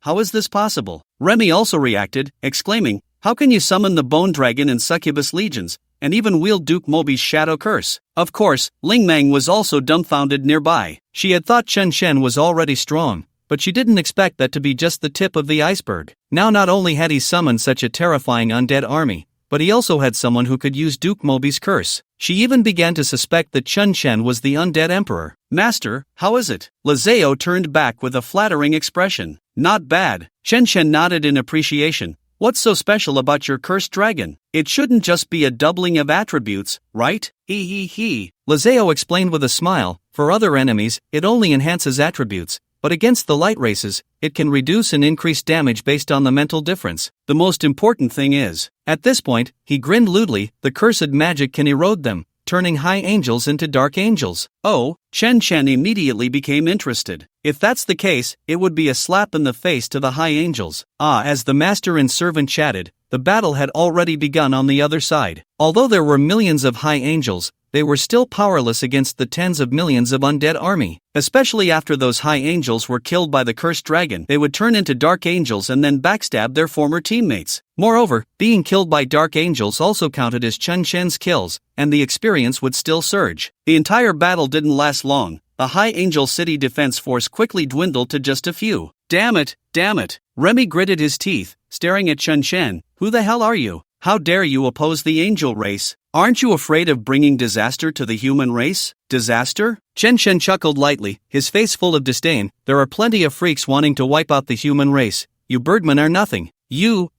how is this possible? Remy also reacted, exclaiming, "How can you summon the Bone Dragon and Succubus legions, and even wield Duke Mobi's shadow curse?" Of course, Ling Mang was also dumbfounded nearby. She had thought Chen Shen was already strong, but she didn't expect that to be just the tip of the iceberg. Now not only had he summoned such a terrifying undead army, but he also had someone who could use Duke Mobi's curse. She even began to suspect that Chen Shen was the undead emperor. "Master, how is it?" Lazeo turned back with a flattering expression. "Not bad." Chen Shen nodded in appreciation. "What's so special about your cursed dragon? It shouldn't just be a doubling of attributes, right?" He. Lazeo explained with a smile, "For other enemies, it only enhances attributes, but against the light races, it can reduce and increase damage based on the mental difference. The most important thing is," at this point, he grinned lewdly, "the cursed magic can erode them, turning high angels into dark angels." "Oh," Chen Chen immediately became interested. If that's the case, it would be a slap in the face to the high angels. As the master and servant chatted, the battle had already begun on the other side. Although there were millions of high angels, they were still powerless against the tens of millions of undead army. Especially after those high angels were killed by the cursed dragon, they would turn into dark angels and then backstab their former teammates. Moreover, being killed by dark angels also counted as Chen Shen's kills, and the experience would still surge. The entire battle didn't last long. The High Angel City defense force quickly dwindled to just a few. Damn it. Remy gritted his teeth, staring at Chen Shen. "Who the hell are you? How dare you oppose the angel race? Aren't you afraid of bringing disaster to the human race?" "Disaster?" Chen Shen chuckled lightly, his face full of disdain. "There are plenty of freaks wanting to wipe out the human race. You birdmen are nothing. You.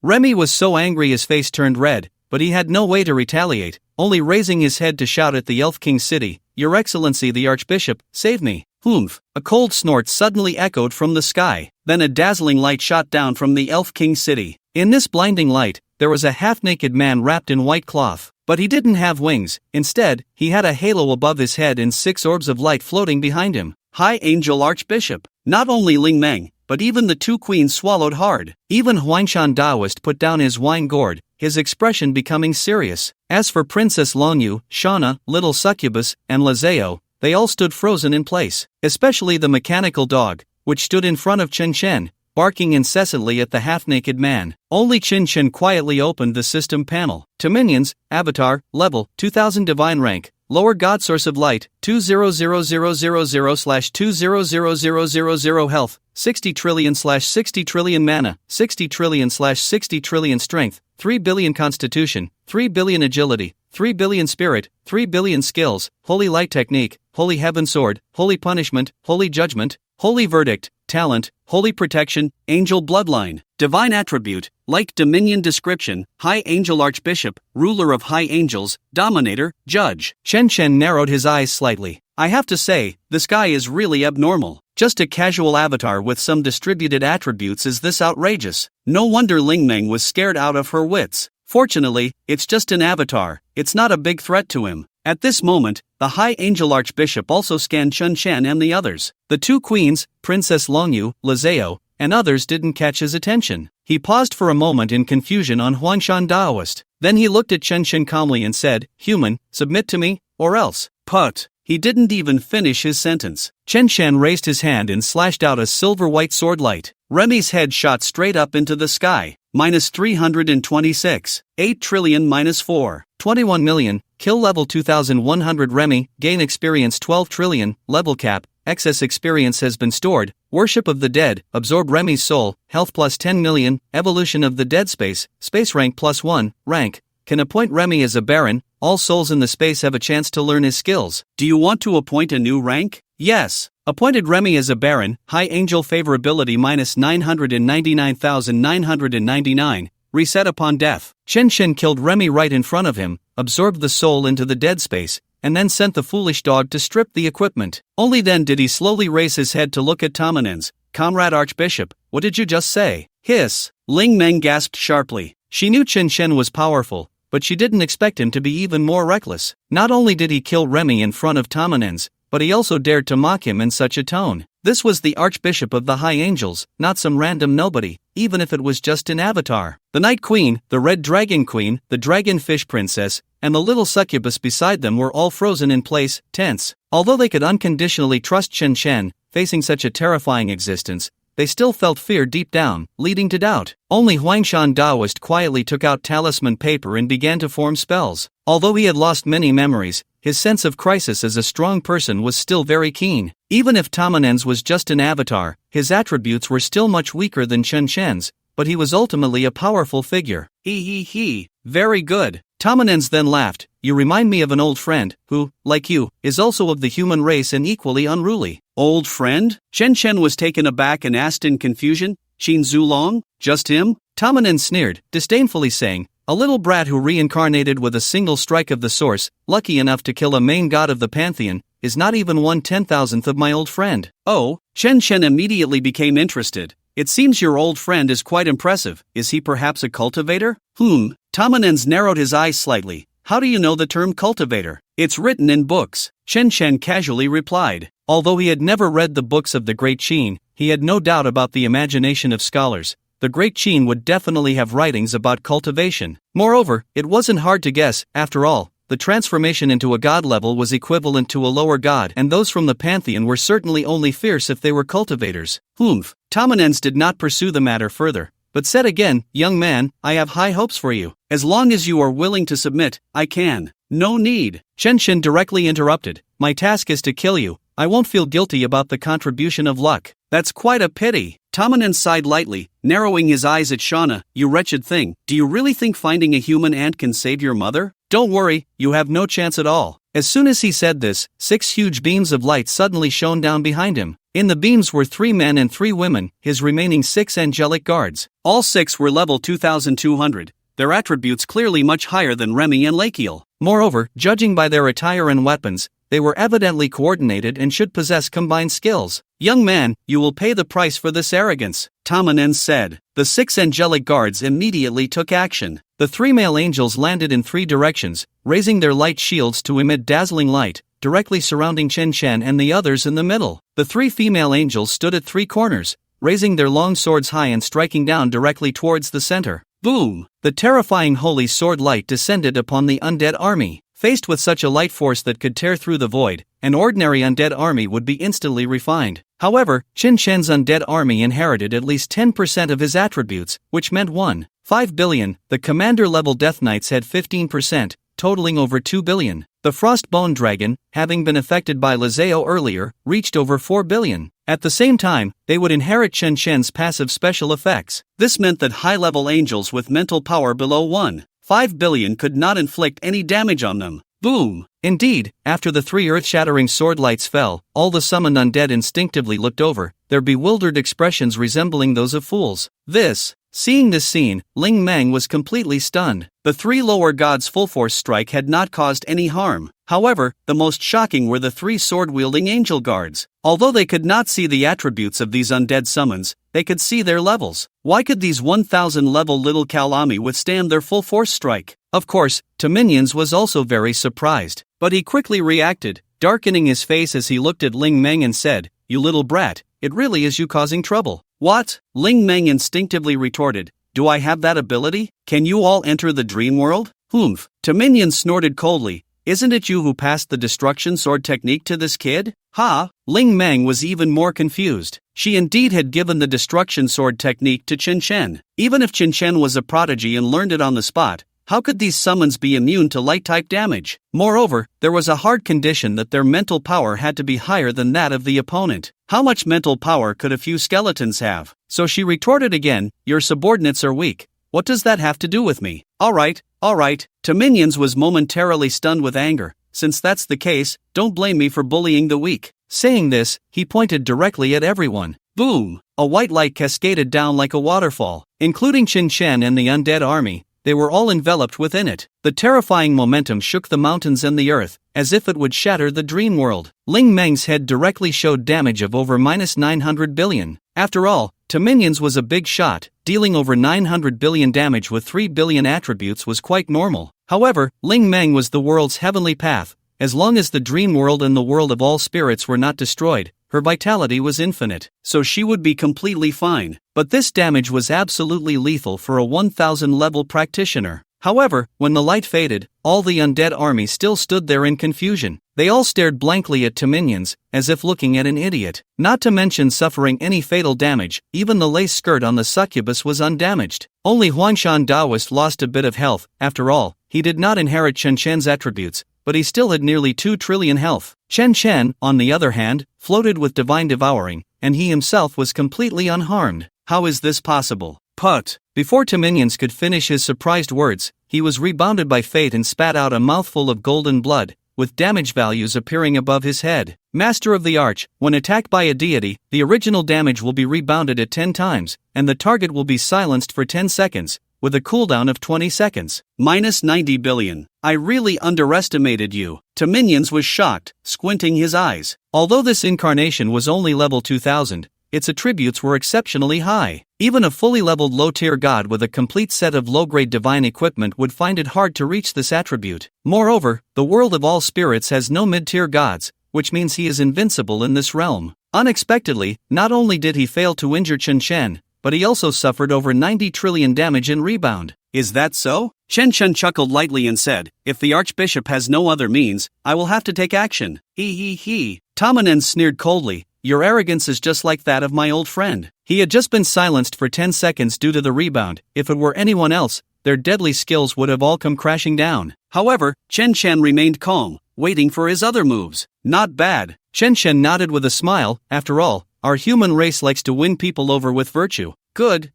Remy was so angry his face turned red, but he had no way to retaliate, only raising his head to shout at the Elf King city, "Your Excellency the Archbishop, save me." Humph! A cold snort suddenly echoed from the sky, then a dazzling light shot down from the Elf King city. In this blinding light, there was a half-naked man wrapped in white cloth, but he didn't have wings. Instead, he had a halo above his head and 6 orbs of light floating behind him. High Angel Archbishop. Not only Ling Meng, but even the 2 queens swallowed hard. Even Huangshan Daoist put down his wine gourd, his expression becoming serious. As for Princess Longyu, Shauna, Little Succubus, and Lazeo, they all stood frozen in place, especially the mechanical dog, which stood in front of Chen Chen, barking incessantly at the half-naked man. Only Chen Chen quietly opened the system panel. To minions, Avatar, level, 2000 divine rank, lower god source of light, 200,000/200,000 health, 60 trillion/60 trillion mana, 60 trillion/60 trillion strength, 3 billion constitution, 3 billion agility, 3 billion spirit, 3 billion skills, holy light technique, holy heaven sword, holy punishment, holy judgment, holy verdict, talent, holy protection, angel bloodline, divine attribute, like dominion description, high angel archbishop, ruler of high angels, dominator, judge. Chen Chen narrowed his eyes slightly. I have to say, this guy is really abnormal. Just a casual avatar with some distributed attributes is this outrageous. No wonder Ling Meng was scared out of her wits. Fortunately, it's just an avatar, it's not a big threat to him. At this moment, the High Angel Archbishop also scanned Chen Chen and the others. The 2 queens, Princess Longyu, Lazeo, and others didn't catch his attention. He paused for a moment in confusion on Huangshan Daoist. Then he looked at Chen Chen calmly and said, "Human, submit to me, or else." Put. He didn't even finish his sentence. Chen Chen raised his hand and slashed out a silver-white sword light. Remy's head shot straight up into the sky. -326. 8 trillion -4. 21 million. Kill level 2100 Remy. Gain experience 12 trillion. Level cap. Excess experience has been stored. Worship of the dead. Absorb Remy's soul. Health plus 10 million. Evolution of the dead space. Space rank +1. Rank. Can appoint Remy as a baron. All souls in the space have a chance to learn his skills. Do you want to appoint a new rank? Yes. Appointed Remy as a baron. High angel favorability -999,999. Reset upon death. Chen Chen killed Remy right in front of him, absorbed the soul into the dead space, and then sent the foolish dog to strip the equipment. Only then did he slowly raise his head to look at Tamanens. "Comrade Archbishop, what did you just say?" Hiss. Ling Meng gasped sharply. She knew Chen Chen was powerful, but she didn't expect him to be even more reckless. Not only did he kill Remy in front of Tamanens, but he also dared to mock him in such a tone. This was the Archbishop of the High Angels, not some random nobody, even if it was just an avatar. The Night Queen, the Red Dragon Queen, the Dragonfish Princess, and the little succubus beside them were all frozen in place, tense. Although they could unconditionally trust Chen Chen, facing such a terrifying existence, they still felt fear deep down, leading to doubt. Only Huangshan Daoist quietly took out talisman paper and began to form spells. Although he had lost many memories, his sense of crisis as a strong person was still very keen. Even if Tamanens was just an avatar, his attributes were still much weaker than Chen Chen's, but he was ultimately a powerful figure. He. Very good. Tamanens then laughed. You remind me of an old friend, who, like you, is also of the human race and equally unruly. Old friend? Chen Chen was taken aback and asked in confusion, Qin Zulong? Just him? Tamanens sneered, disdainfully saying, a little brat who reincarnated with a single strike of the source, lucky enough to kill a main god of the pantheon, is not even 1/10,000th of my old friend. Oh, Chen Chen immediately became interested. It seems your old friend is quite impressive. Is he perhaps a cultivator? Tamanens narrowed his eyes slightly. How do you know the term cultivator? It's written in books. Chen Chen casually replied. Although he had never read the books of the Great Qin, he had no doubt about the imagination of scholars. The Great Qin would definitely have writings about cultivation. Moreover, it wasn't hard to guess, after all, the transformation into a god level was equivalent to a lower god, and those from the pantheon were certainly only fierce if they were cultivators. Tamanens did not pursue the matter further, but said again, young man, I have high hopes for you. As long as you are willing to submit, I can. No need. Chen Chen directly interrupted. My task is to kill you. I won't feel guilty about the contribution of luck. That's quite a pity. Tamanens sighed lightly, narrowing his eyes at Shauna. You wretched thing, do you really think finding a human ant can save your mother? Don't worry, you have no chance at all. As soon as he said this, 6 huge beams of light suddenly shone down behind him. In the beams were 3 men and 3 women, his remaining 6 angelic guards. All 6 were level 2200. their attributes clearly much higher than Remy and Lakiel. Moreover, judging by their attire and weapons, they were evidently coordinated and should possess combined skills. Young man, you will pay the price for this arrogance, Tamanen said. The 6 angelic guards immediately took action. The 3 male angels landed in 3 directions, raising their light shields to emit dazzling light, directly surrounding Chen Chen and the others in the middle. The 3 female angels stood at 3 corners, raising their long swords high and striking down directly towards the center. Boom! The terrifying holy sword light descended upon the undead army. Faced with such a light force that could tear through the void, an ordinary undead army would be instantly refined. However, Chen Chen's undead army inherited at least 10% of his attributes, which meant 1.5 billion. The commander-level Death Knights had 15%, totaling over 2 billion. The Frostbone Dragon, having been affected by Lazeo earlier, reached over 4 billion. At the same time, they would inherit Chen Chen's passive special effects. This meant that high-level angels with mental power below 1.5 billion could not inflict any damage on them. Boom! Indeed, after the 3 earth-shattering sword lights fell, all the summoned undead instinctively looked over, their bewildered expressions resembling those of fools. Seeing this scene, Ling Meng was completely stunned. The 3 lower gods' full-force strike had not caused any harm. However, the most shocking were the 3 sword-wielding angel guards. Although they could not see the attributes of these undead summons, they could see their levels. Why could these 1,000-level little Kalami withstand their full-force strike? Of course, Tominions was also very surprised, but he quickly reacted, darkening his face as he looked at Ling Meng and said, "You little brat, it really is you causing trouble." "What?" Ling Meng instinctively retorted. "Do I have that ability? Can you all enter the dream world?" "Humph." Tominion snorted coldly. "Isn't it you who passed the destruction sword technique to this kid?" "Ha!" Ling Meng was even more confused. She indeed had given the destruction sword technique to Chen Chen. Even if Chen Chen was a prodigy and learned it on the spot, how could these summons be immune to light-type damage? Moreover, there was a hard condition that their mental power had to be higher than that of the opponent. How much mental power could a few skeletons have? So she retorted again, "Your subordinates are weak. What does that have to do with me?" All right. Tominions was momentarily stunned with anger. "Since that's the case, don't blame me for bullying the weak." Saying this, he pointed directly at everyone. Boom! A white light cascaded down like a waterfall, including Chen Chen and the undead army. They were all enveloped within it. The terrifying momentum shook the mountains and the earth, as if it would shatter the dream world. Ling Meng's head directly showed damage of over -900 billion. After all, Tominions was a big shot, dealing over 900 billion damage with 3 billion attributes was quite normal. However, Ling Meng was the world's heavenly path. As long as the dream world and the world of all spirits were not destroyed, her vitality was infinite, so she would be completely fine. But this damage was absolutely lethal for a 1,000-level practitioner. However, when the light faded, all the undead army still stood there in confusion. They all stared blankly at Tominions, as if looking at an idiot. Not to mention suffering any fatal damage, even the lace skirt on the succubus was undamaged. Only Huangshan Daoist lost a bit of health. After all, he did not inherit Chen Chen's attributes, but he still had nearly 2 trillion health. Chen Chen, on the other hand, floated with divine devouring, and he himself was completely unharmed. How is this possible? Put! Before Tominions could finish his surprised words, he was rebounded by fate and spat out a mouthful of golden blood, with damage values appearing above his head. Master of the Arch, when attacked by a deity, the original damage will be rebounded at 10 times, and the target will be silenced for 10 seconds, with a cooldown of 20 seconds. -90 billion. I really underestimated you. Tominions was shocked, squinting his eyes. Although this incarnation was only level 2000, its attributes were exceptionally high. Even a fully leveled low-tier god with a complete set of low-grade divine equipment would find it hard to reach this attribute. Moreover, the world of all spirits has no mid-tier gods, which means he is invincible in this realm. Unexpectedly, not only did he fail to injure Chen Chen, but he also suffered over 90 trillion damage in rebound. Is that so? Chen Chen chuckled lightly and said, "If the Archbishop has no other means, I will have to take action." He. Tamanen sneered coldly, "Your arrogance is just like that of my old friend." He had just been silenced for 10 seconds due to the rebound. If it were anyone else, their deadly skills would have all come crashing down. However, Chen Chen remained calm, waiting for his other moves. Not bad. Chen Chen nodded with a smile. After all, our human race likes to win people over with virtue. Good.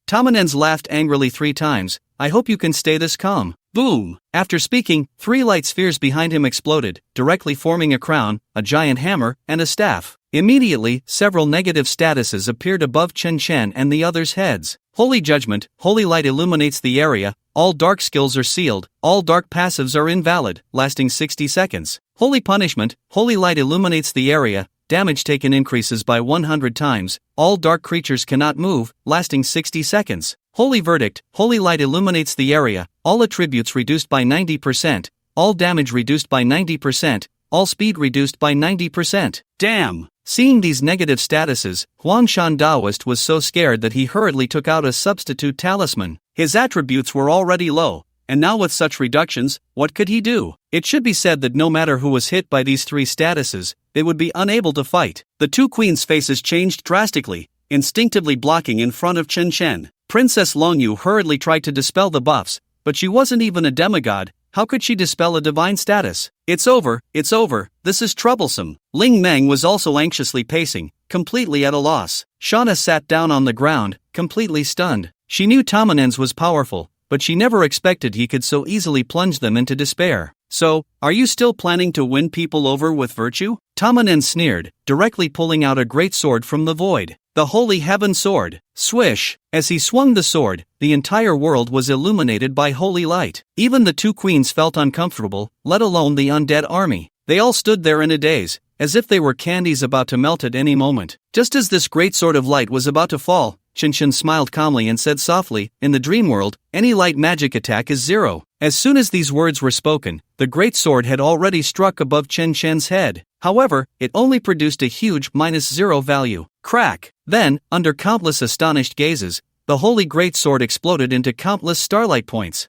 Tamanens laughed angrily 3 times. "I hope you can stay this calm." Boom! After speaking, 3 light spheres behind him exploded, directly forming a crown, a giant hammer, and a staff. Immediately, several negative statuses appeared above Chen Chen and the others' heads. Holy Judgment, Holy Light illuminates the area, all dark skills are sealed, all dark passives are invalid, lasting 60 seconds. Holy Punishment, Holy Light illuminates the area, damage taken increases by 100 times, all dark creatures cannot move, lasting 60 seconds. Holy Verdict, Holy Light illuminates the area, all attributes reduced by 90%, all damage reduced by 90%, all speed reduced by 90%. Damn! Seeing these negative statuses, Huangshan Daoist was so scared that he hurriedly took out a substitute talisman. His attributes were already low, and now with such reductions, what could he do? It should be said that no matter who was hit by these three statuses, they would be unable to fight. The two queens' faces changed drastically, instinctively blocking in front of Chen Chen. Princess Longyu hurriedly tried to dispel the buffs, but she wasn't even a demigod. How could she dispel a divine status? It's over, this is troublesome. Ling Meng was also anxiously pacing, completely at a loss. Shauna sat down on the ground, completely stunned. She knew Tamanens was powerful, but she never expected he could so easily plunge them into despair. So, are you still planning to win people over with virtue? Tamanen sneered, directly pulling out a great sword from the void. The Holy Heaven Sword. Swish! As he swung the sword, the entire world was illuminated by holy light. Even the two queens felt uncomfortable, let alone the undead army. They all stood there in a daze, as if they were candies about to melt at any moment. Just as this great sword of light was about to fall, Chen Chen smiled calmly and said softly, "In the dream world, any light magic attack is 0. As soon as these words were spoken, the great sword had already struck above Chen Chen's head. However, it only produced a huge -0 value. Crack! Then, under countless astonished gazes, the holy great sword exploded into countless starlight points.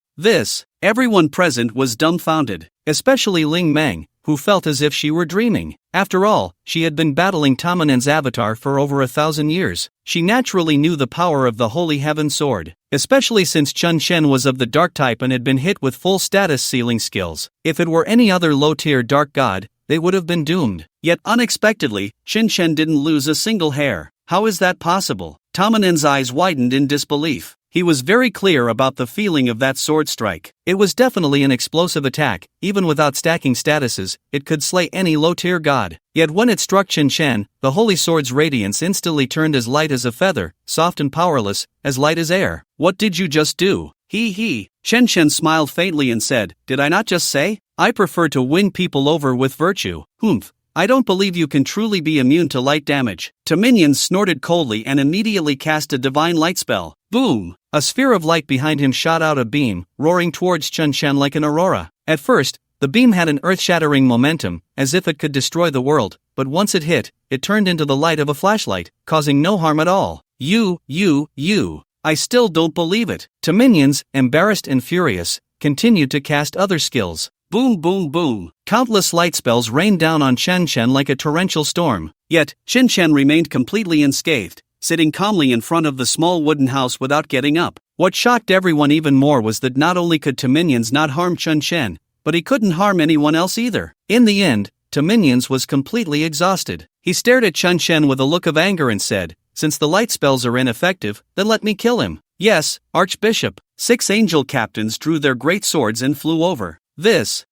Everyone present was dumbfounded, especially Ling Meng, who felt as if she were dreaming. After all, she had been battling Tamanen's avatar for over 1,000 years. She naturally knew the power of the Holy Heaven Sword, especially since Chen Chen was of the dark type and had been hit with full status sealing skills. If it were any other low-tier dark god, they would have been doomed. Yet unexpectedly, Chen Chen didn't lose a single hair. How is that possible? Tamanen's eyes widened in disbelief. He was very clear about the feeling of that sword strike. It was definitely an explosive attack. Even without stacking statuses, it could slay any low-tier god. Yet when it struck Chen Chen, the holy sword's radiance instantly turned as light as a feather, soft and powerless, as light as air. What did you just do? He. Chen Chen smiled faintly and said, "Did I not just say? I prefer to win people over with virtue." Humph. I don't believe you can truly be immune to light damage. Dominion snorted coldly and immediately cast a divine light spell. Boom! A sphere of light behind him shot out a beam, roaring towards Chen Chen like an aurora. At first, the beam had an earth-shattering momentum, as if it could destroy the world, but once it hit, it turned into the light of a flashlight, causing no harm at all. You. I still don't believe it. Dominions, embarrassed and furious, continued to cast other skills. Boom boom boom. Countless light spells rained down on Chen Chen like a torrential storm. Yet, Chen Chen remained completely unscathed, sitting calmly in front of the small wooden house without getting up. What shocked everyone even more was that not only could Dominions not harm Chen Chen, but he couldn't harm anyone else either. In the end, Dominions was completely exhausted. He stared at Chen Chen with a look of anger and said, "Since the light spells are ineffective, then let me kill him." Yes, Archbishop. 6 angel captains drew their great swords and flew over.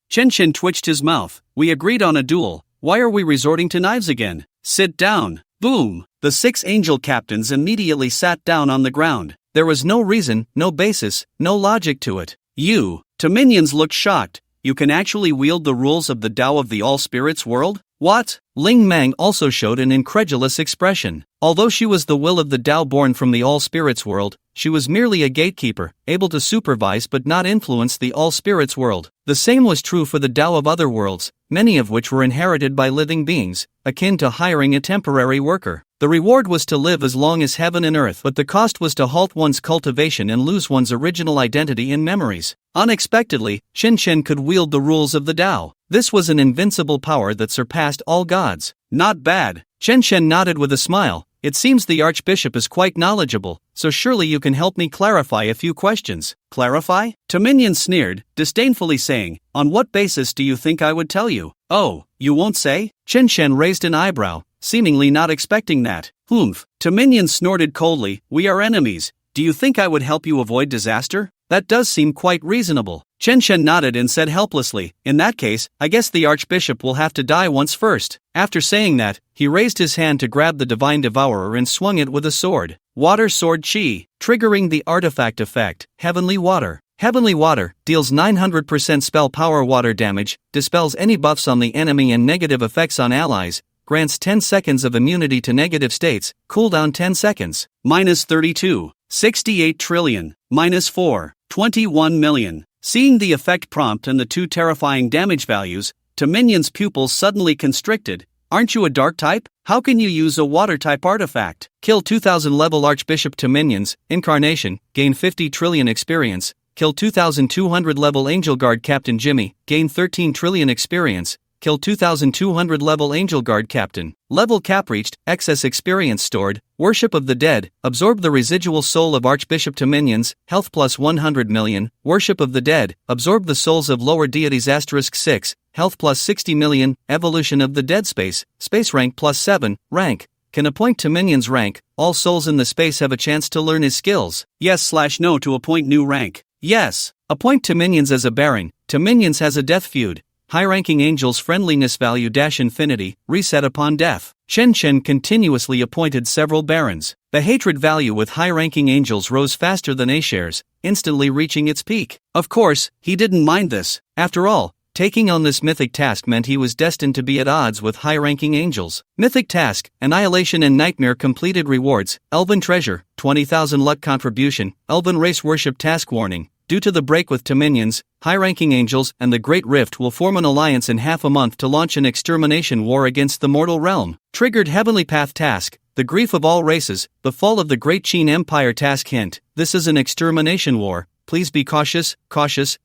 Chen Chen twitched his mouth. "We agreed on a duel. Why are we resorting to knives again? Sit down." Boom! The 6 angel captains immediately sat down on the ground. There was no reason, no basis, no logic to it. You, Dominions looked shocked. You can actually wield the rules of the Tao of the All-Spirits world? What? Ling Meng also showed an incredulous expression. Although she was the will of the Tao born from the All-Spirits world, she was merely a gatekeeper, able to supervise but not influence the All-Spirits world. The same was true for the Tao of other worlds, many of which were inherited by living beings, akin to hiring a temporary worker. The reward was to live as long as heaven and earth, but the cost was to halt one's cultivation and lose one's original identity and memories. Unexpectedly, Chen Chen could wield the rules of the Tao. This was an invincible power that surpassed all gods. Not bad. Chen Chen nodded with a smile. It seems the Archbishop is quite knowledgeable, so surely you can help me clarify a few questions. Clarify? Dominion sneered, disdainfully saying, "On what basis do you think I would tell you?" "Oh, you won't say?" Chen Chen raised an eyebrow, seemingly not expecting that. "Humph." Dominion snorted coldly, "We are enemies. Do you think I would help you avoid disaster?" That does seem quite reasonable. Chen Shen nodded and said helplessly, "In that case, I guess the Archbishop will have to die once first." After saying that, he raised his hand to grab the Divine Devourer and swung it with a sword. Water Sword Chi, triggering the artifact effect, Heavenly Water. Heavenly Water deals 900% spell power water damage, dispels any buffs on the enemy and negative effects on allies, grants 10 seconds of immunity to negative states, cooldown 10 seconds. -32, 68 trillion, -4, 21 million. Seeing the effect prompt and the two terrifying damage values, to minions' pupils suddenly constricted. Aren't you a dark type? How can you use a water type artifact? Kill 2000 level Archbishop to minions, Incarnation, gain 50 trillion experience. Kill 2200 level Angel Guard Captain Jimmy, gain 13 trillion experience. Kill 2200 level Angel Guard Captain. Level cap reached, excess experience stored. Worship of the Dead, absorb the residual soul of Archbishop to minions, health plus 100 million. Worship of the Dead, absorb the souls of lower deities *6, health plus 60 million. Evolution of the Dead space rank plus 7, rank. Can appoint to minions rank, all souls in the space have a chance to learn his skills. Yes/no to appoint new rank. Yes. Appoint to minions as a baron, to minions has a death feud. High-ranking angels friendliness value -infinity, reset upon death. Chen Shen continuously appointed several barons. The hatred value with high-ranking angels rose faster than A shares, instantly reaching its peak. Of course, he didn't mind this. After all, taking on this mythic task meant he was destined to be at odds with high-ranking angels. Mythic task, Annihilation and Nightmare completed rewards, Elven Treasure, 20,000 luck contribution, Elven Race Worship task warning. Due to the break with Dominions, high-ranking angels and the Great Rift will form an alliance in half a month to launch an extermination war against the mortal realm. Triggered Heavenly Path task, the grief of all races, the fall of the Great Qin Empire task hint, this is an extermination war, please be cautious,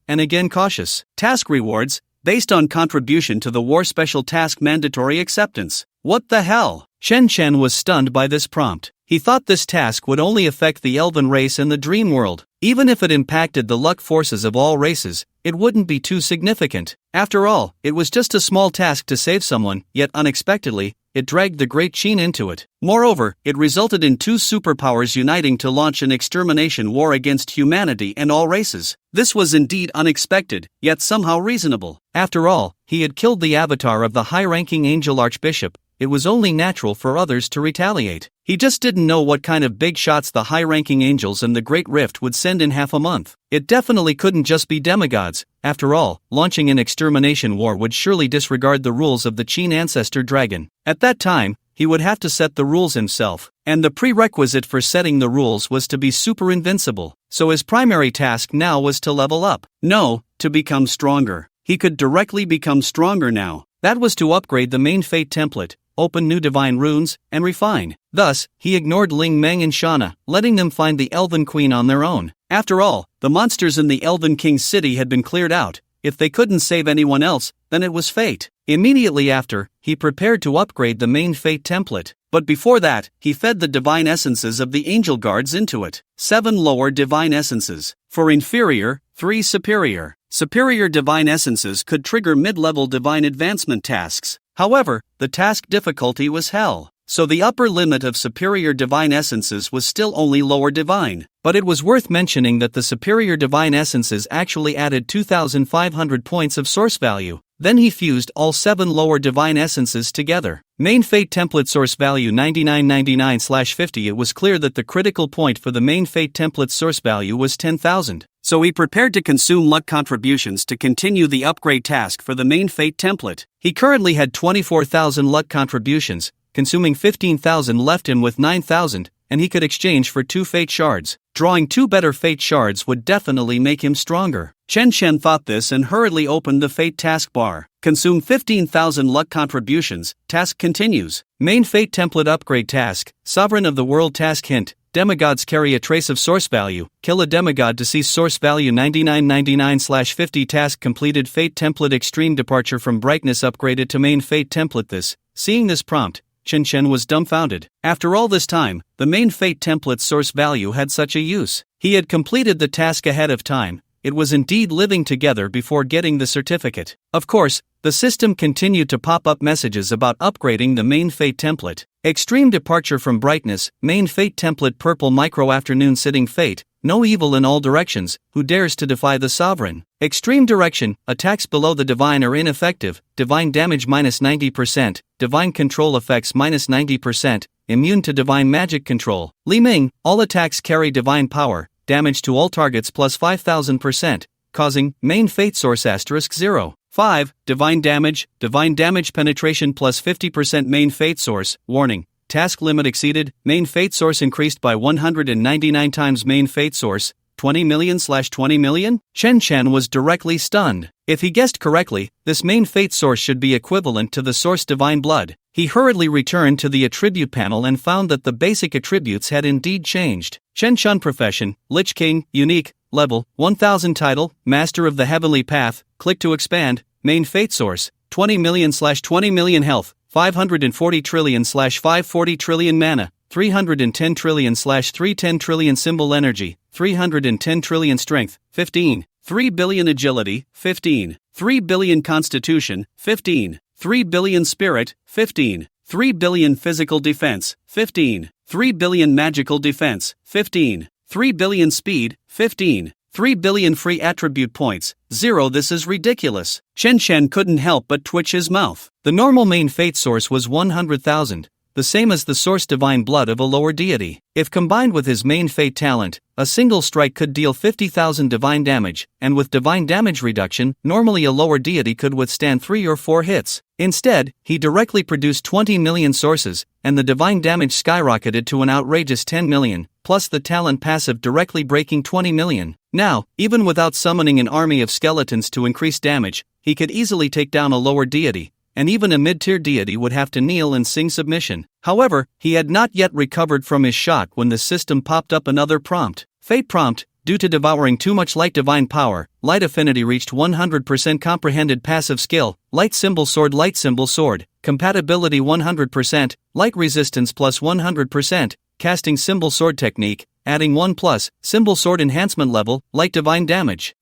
and again cautious. Task rewards, based on contribution to the war special task mandatory acceptance. What the hell? Chen Shen was stunned by this prompt. He thought this task would only affect the elven race and the dream world. Even if it impacted the luck forces of all races, it wouldn't be too significant. After all, it was just a small task to save someone, yet unexpectedly, it dragged the Great Qin into it. Moreover, it resulted in two superpowers uniting to launch an extermination war against humanity and all races. This was indeed unexpected, yet somehow reasonable. After all, he had killed the avatar of the high-ranking angel Archbishop. It was only natural for others to retaliate. He just didn't know what kind of big shots the high-ranking angels and the Great Rift would send in half a month. It definitely couldn't just be demigods. After all, launching an extermination war would surely disregard the rules of the Qin ancestor dragon. At that time, he would have to set the rules himself, and the prerequisite for setting the rules was to be super invincible. So his primary task now was to level up. No, to become stronger. He could directly become stronger now. That was to upgrade the main fate template, open new divine runes, and refine. Thus, he ignored Ling Meng and Shana, letting them find the Elven Queen on their own. After all, the monsters in the Elven King's city had been cleared out. If they couldn't save anyone else, then it was fate. Immediately after, he prepared to upgrade the main fate template. But before that, he fed the divine essences of the angel guards into it. 7 lower divine essences. For inferior, 3 superior. Superior divine essences could trigger mid-level divine advancement tasks. However, the task difficulty was hell. So the upper limit of superior divine essences was still only lower divine. But it was worth mentioning that the superior divine essences actually added 2,500 points of source value. Then he fused all 7 lower divine essences together. Main fate template source value 9999/50. It was clear that the critical point for the main fate template source value was 10,000. So he prepared to consume luck contributions to continue the upgrade task for the main fate template. He currently had 24,000 luck contributions, consuming 15,000 left him with 9,000, and he could exchange for 2 fate shards. Drawing 2 better fate shards would definitely make him stronger. Chen Shen thought this and hurriedly opened the fate taskbar. Consume 15,000 luck contributions, task continues. Main fate template upgrade task, Sovereign of the World task hint. Demigods carry a trace of source value. Kill a demigod to cease source value 9999/50. Task completed. Fate template extreme departure from brightness upgraded to main fate template. Seeing this prompt, Chen Shen was dumbfounded. After all this time, the main fate template's source value had such a use. He had completed the task ahead of time. It was indeed living together before getting the certificate. Of course, the system continued to pop up messages about upgrading the main fate template. Extreme departure from brightness, main fate template purple micro afternoon sitting fate, no evil in all directions, who dares to defy the sovereign. Extreme direction, attacks below the divine are ineffective, divine damage minus 90%, divine control effects minus 90%, immune to divine magic control. Li Ming, all attacks carry divine power, damage to all targets plus 5000%, causing main fate source *0. 5. Divine damage penetration plus 50% main fate source, warning. Task limit exceeded, main fate source increased by 199 times main fate source, 20 million/20 million? Chen Chen was directly stunned. If he guessed correctly, this main fate source should be equivalent to the source divine blood. He hurriedly returned to the attribute panel and found that the basic attributes had indeed changed. Chen Chen profession, Lich King, unique, level, 1000 title, Master of the Heavenly Path, click to expand, main fate source, 20 million/20 million health, 540 trillion/540 trillion mana, 310 trillion/310 trillion symbol energy, 310 trillion strength, 15, 3 billion agility, 15, 3 billion constitution, 15, 3 billion spirit, 15, 3 billion physical defense, 15, 3 billion magical defense, 15, 3 billion speed, 15, 3 billion free attribute points, 0. This is ridiculous. Chen Chen couldn't help but twitch his mouth. The normal main fate source was 100,000, the same as the source divine blood of a lower deity. If combined with his main fate talent, a single strike could deal 50,000 divine damage, and with divine damage reduction, normally a lower deity could withstand 3 or 4 hits. Instead, he directly produced 20 million sources, and the divine damage skyrocketed to an outrageous 10 million, plus the talent passive directly breaking 20 million. Now, even without summoning an army of skeletons to increase damage, he could easily take down a lower deity, and even a mid-tier deity would have to kneel and sing submission. However, he had not yet recovered from his shock when the system popped up another prompt. Fate prompt, due to devouring too much light divine power, light affinity reached 100% comprehended passive skill, light symbol sword, compatibility 100%, light resistance plus 100%, casting symbol sword technique, adding 1+, symbol sword enhancement level, light divine damage.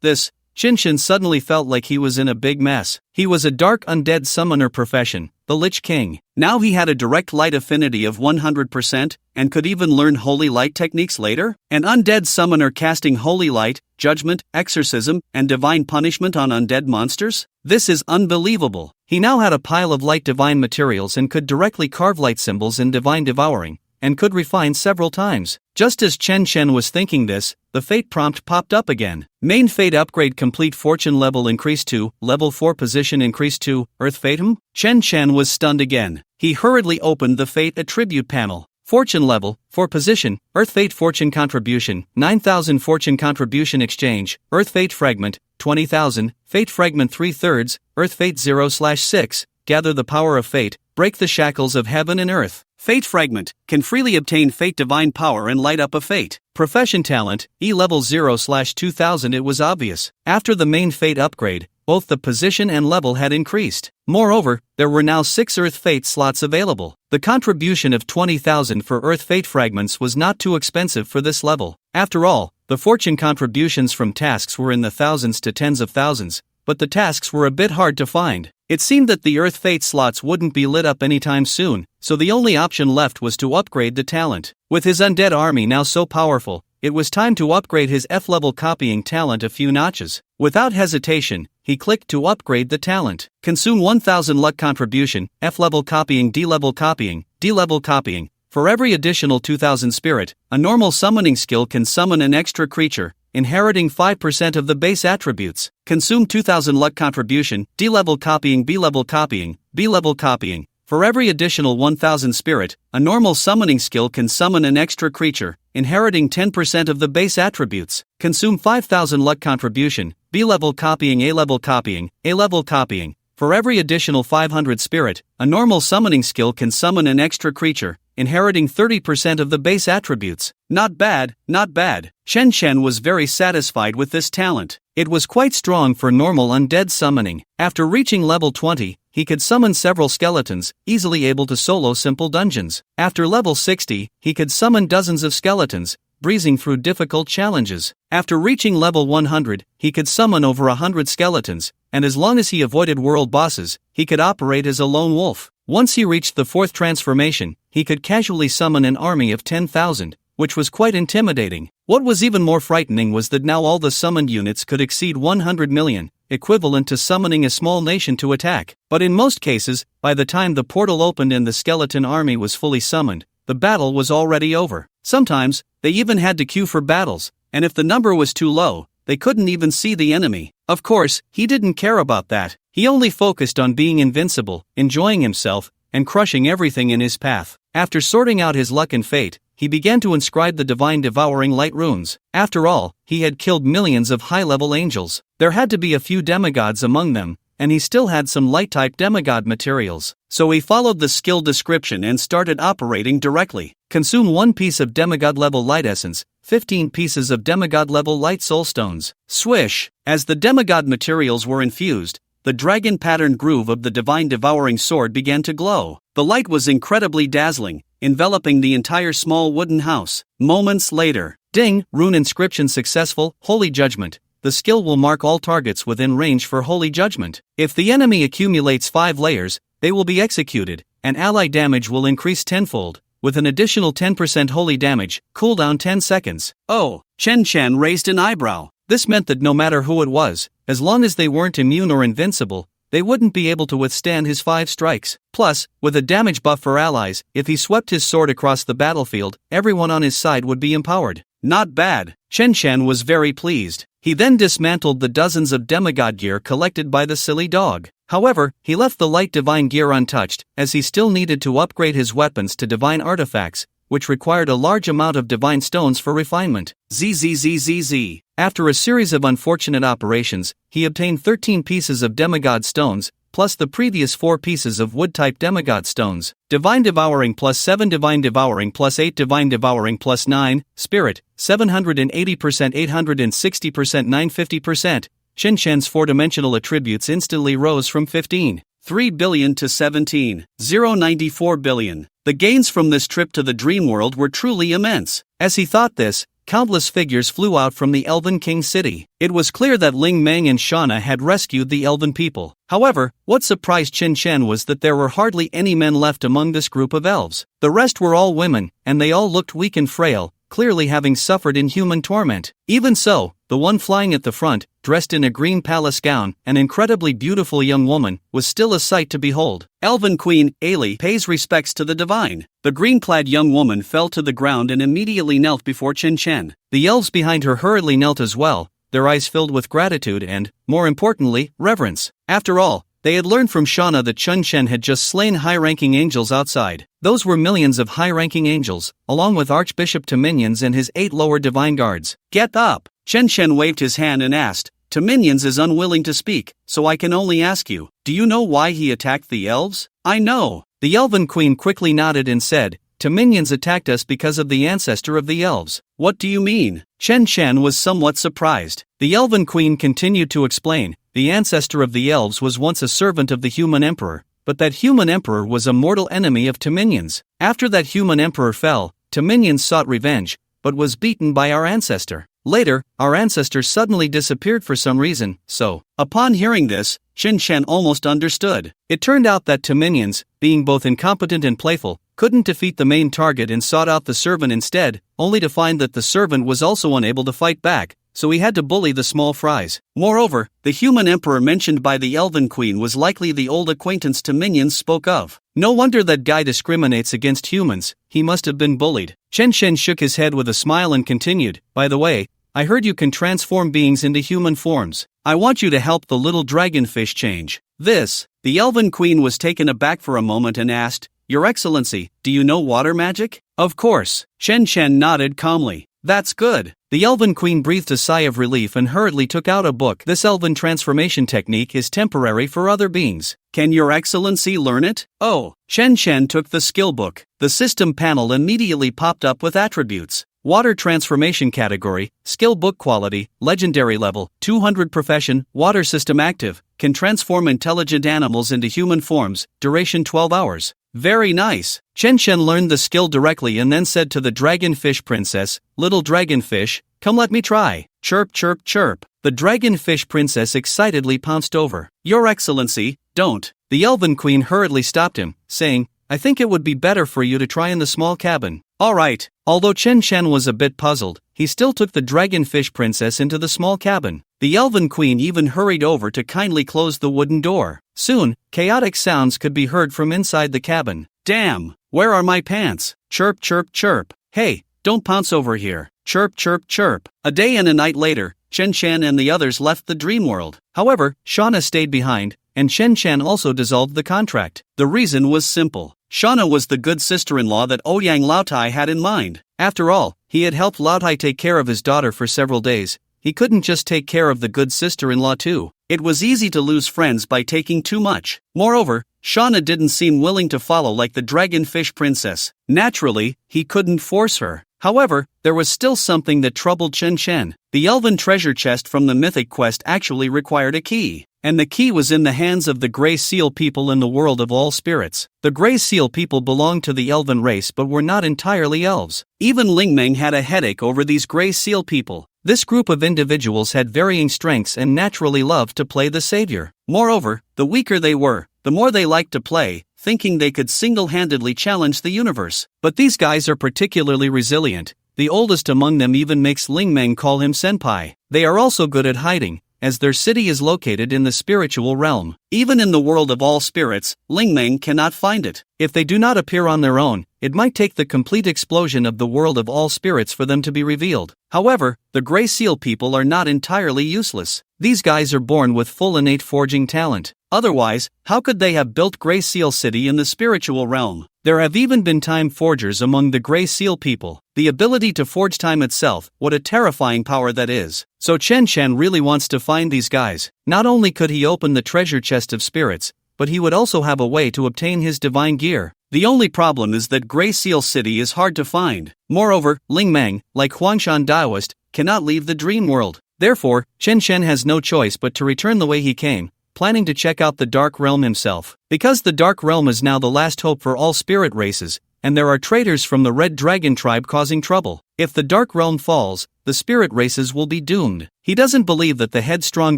This. Chen Chen suddenly felt like he was in a big mess. He was a dark undead summoner profession, the Lich King. Now he had a direct light affinity of 100%, and could even learn holy light techniques later? An undead summoner casting holy light, judgment, exorcism, and divine punishment on undead monsters? This is unbelievable. He now had a pile of light divine materials and could directly carve light symbols in divine devouring, and could refine several times. Just as Chen Chen was thinking this, the fate prompt popped up again. Main fate upgrade complete, fortune level increased to, level 4 position increased to, earth fatum? Chen Chen was stunned again. He hurriedly opened the fate attribute panel. Fortune level, 4 position, earth fate fortune contribution, 9,000 fortune contribution exchange, earth fate fragment, 20,000, fate fragment 3/3, earth fate 0/6, gather the power of fate, break the shackles of heaven and earth. Fate fragment, can freely obtain fate divine power and light up a fate. Profession talent, E level 0/2000. It was obvious. After the main fate upgrade, both the position and level had increased. Moreover, there were now 6 earth fate slots available. The contribution of 20,000 for earth fate fragments was not too expensive for this level. After all, the fortune contributions from tasks were in the thousands to tens of thousands, but the tasks were a bit hard to find. It seemed that the earth fate slots wouldn't be lit up anytime soon, so the only option left was to upgrade the talent. With his undead army now so powerful, it was time to upgrade his F-level copying talent a few notches. Without hesitation, he clicked to upgrade the talent. Consume 1000 luck contribution, F-level copying, D-level copying, D-level copying. For every additional 2000 spirit, a normal summoning skill can summon an extra creature, inheriting 5% of the base attributes. Consume 2000 luck contribution, D-level copying, B-level copying, B-level copying. For every additional 1000 spirit, a normal summoning skill can summon an extra creature, inheriting 10% of the base attributes. Consume 5000 luck contribution, B-level copying, A-level copying, A-level copying. For every additional 500 spirit, a normal summoning skill can summon an extra creature, inheriting 30% of the base attributes. Not bad, not bad. Chen Chen was very satisfied with this talent. It was quite strong for normal undead summoning. After reaching level 20, he could summon several skeletons, easily able to solo simple dungeons. After level 60, he could summon dozens of skeletons, breezing through difficult challenges. After reaching level 100, he could summon over 100 skeletons, and as long as he avoided world bosses, he could operate as a lone wolf. Once he reached the fourth transformation, he could casually summon an army of 10,000, which was quite intimidating. What was even more frightening was that now all the summoned units could exceed 100 million, equivalent to summoning a small nation to attack. But in most cases, by the time the portal opened and the skeleton army was fully summoned, the battle was already over. Sometimes, they even had to queue for battles, and if the number was too low, they couldn't even see the enemy. Of course, he didn't care about that. He only focused on being invincible, enjoying himself, and crushing everything in his path. After sorting out his luck and fate, he began to inscribe the divine devouring light runes. After all, he had killed millions of high-level angels. There had to be a few demigods among them, and he still had some light-type demigod materials. So he followed the skill description and started operating directly. Consume 1 piece of demigod-level light essence, 15 pieces of demigod-level light soul stones. Swish! As the demigod materials were infused, the dragon-patterned groove of the divine devouring sword began to glow. The light was incredibly dazzling, enveloping the entire small wooden house. Moments later, ding! Rune inscription successful, Holy Judgment. The skill will mark all targets within range for Holy Judgment. If the enemy accumulates 5 layers, they will be executed, and ally damage will increase tenfold, with an additional 10% holy damage, cooldown 10 seconds. Oh, Chen Chen raised an eyebrow. This meant that no matter who it was, as long as they weren't immune or invincible, they wouldn't be able to withstand his 5 strikes. Plus, with a damage buff for allies, if he swept his sword across the battlefield, everyone on his side would be empowered. Not bad. Chen Chen was very pleased. He then dismantled the dozens of demigod gear collected by the silly dog. However, he left the light divine gear untouched, as he still needed to upgrade his weapons to divine artifacts, which required a large amount of divine stones for refinement. ZZZZZ. After a series of unfortunate operations, he obtained 13 pieces of demigod stones, plus the previous 4 pieces of wood-type demigod stones. Divine Devouring plus 7 Divine Devouring plus 8 Divine Devouring plus 9, Spirit, 780%, 860%, 950%. Chen Chen's 4-dimensional attributes instantly rose from 15.3 billion to 17.094 billion. The gains from this trip to the dream world were truly immense. As he thought this, countless figures flew out from the Elven King city. It was clear that Ling Meng and Shauna had rescued the Elven people. However, what surprised Chen Chen was that there were hardly any men left among this group of elves. The rest were all women, and they all looked weak and frail, clearly having suffered inhuman torment. Even so, the one flying at the front, dressed in a green palace gown, an incredibly beautiful young woman, was still a sight to behold. Elven Queen, Ailey, pays respects to the divine. The green-clad young woman fell to the ground and immediately knelt before Chen Chen. The elves behind her hurriedly knelt as well, their eyes filled with gratitude and, more importantly, reverence. After all, they had learned from Shauna that Chen Chen had just slain high-ranking angels outside. Those were millions of high-ranking angels, along with Archbishop Dominions and his 8 lower divine guards. Get up! Chen Chen waved his hand and asked, Dominions is unwilling to speak, so I can only ask you, do you know why he attacked the elves? I know. The Elven Queen quickly nodded and said, Dominions attacked us because of the ancestor of the elves. What do you mean? Chen Chen was somewhat surprised. The Elven Queen continued to explain, the ancestor of the elves was once a servant of the human emperor, but that human emperor was a mortal enemy of Dominions. After that human emperor fell, Dominions sought revenge, but was beaten by our ancestor. Later, our ancestor suddenly disappeared for some reason, so, upon hearing this, Chen Chen almost understood. It turned out that Dominions, being both incompetent and playful, couldn't defeat the main target and sought out the servant instead, only to find that the servant was also unable to fight back, so he had to bully the small fries. Moreover, the human emperor mentioned by the Elven Queen was likely the old acquaintance Dominions spoke of. No wonder that guy discriminates against humans, he must have been bullied. Chen Chen shook his head with a smile and continued, by the way, I heard you can transform beings into human forms. I want you to help the little dragonfish change. This. The Elven Queen was taken aback for a moment and asked, Your Excellency, do you know water magic? Of course. Chen Chen nodded calmly. That's good. The Elven Queen breathed a sigh of relief and hurriedly took out a book. This elven transformation technique is temporary for other beings. Can Your Excellency learn it? Oh. Chen Chen took the skill book. The system panel immediately popped up with attributes. Water transformation category, skill book quality, legendary level, 200 profession, water system active, can transform intelligent animals into human forms, duration 12 hours. Very nice. Chen Chen learned the skill directly and then said to the dragonfish princess, Little dragonfish, come let me try. Chirp chirp chirp. The the dragonfish princess excitedly pounced over. Your Excellency, don't. The elven queen hurriedly stopped him, saying, I think it would be better for you to try in the small cabin. All right. Although Chen Chen was a bit puzzled, he still took the dragonfish princess into the small cabin. The elven queen even hurried over to kindly close the wooden door. Soon, chaotic sounds could be heard from inside the cabin. Damn, where are my pants? Chirp chirp chirp. Hey, don't pounce over here. Chirp chirp chirp. A day and a night later, Chen Chen and the others left the dream world. However, Shauna stayed behind, and Chen Chen also dissolved the contract. The reason was simple. Shauna was the good sister-in-law that Ouyang Laotai had in mind. After all, he had helped Laotai take care of his daughter for several days. He couldn't just take care of the good sister-in-law too. It was easy to lose friends by taking too much. Moreover, Shauna didn't seem willing to follow like the dragonfish princess. Naturally, he couldn't force her. However, there was still something that troubled Chen Chen. The elven treasure chest from the mythic quest actually required a key. And the key was in the hands of the Grey Seal people in the world of all spirits. The Grey Seal people belonged to the elven race but were not entirely elves. Even Ling Meng had a headache over these Grey Seal people. This group of individuals had varying strengths and naturally loved to play the savior. Moreover, the weaker they were, the more they liked to play, thinking they could single-handedly challenge the universe. But these guys are particularly resilient. The oldest among them even makes Ling Meng call him senpai. They are also good at hiding, as their city is located in the spiritual realm. Even in the world of all spirits, Ling Meng cannot find it. If they do not appear on their own, it might take the complete explosion of the world of all spirits for them to be revealed. However, the Grey Seal people are not entirely useless. These guys are born with full innate forging talent. Otherwise, how could they have built Grey Seal City in the spiritual realm? There have even been time forgers among the Grey Seal people. The ability to forge time itself, what a terrifying power that is. So Chen Chen really wants to find these guys. Not only could he open the treasure chest of spirits, but he would also have a way to obtain his divine gear. The only problem is that Grey Seal City is hard to find. Moreover, Ling Meng, like Huangshan Daoist, cannot leave the dream world. Therefore, Chen Chen has no choice but to return the way he came, planning to check out the Dark Realm himself. Because the Dark Realm is now the last hope for all spirit races, and there are traitors from the Red Dragon tribe causing trouble. If the Dark Realm falls, the spirit races will be doomed. He doesn't believe that the headstrong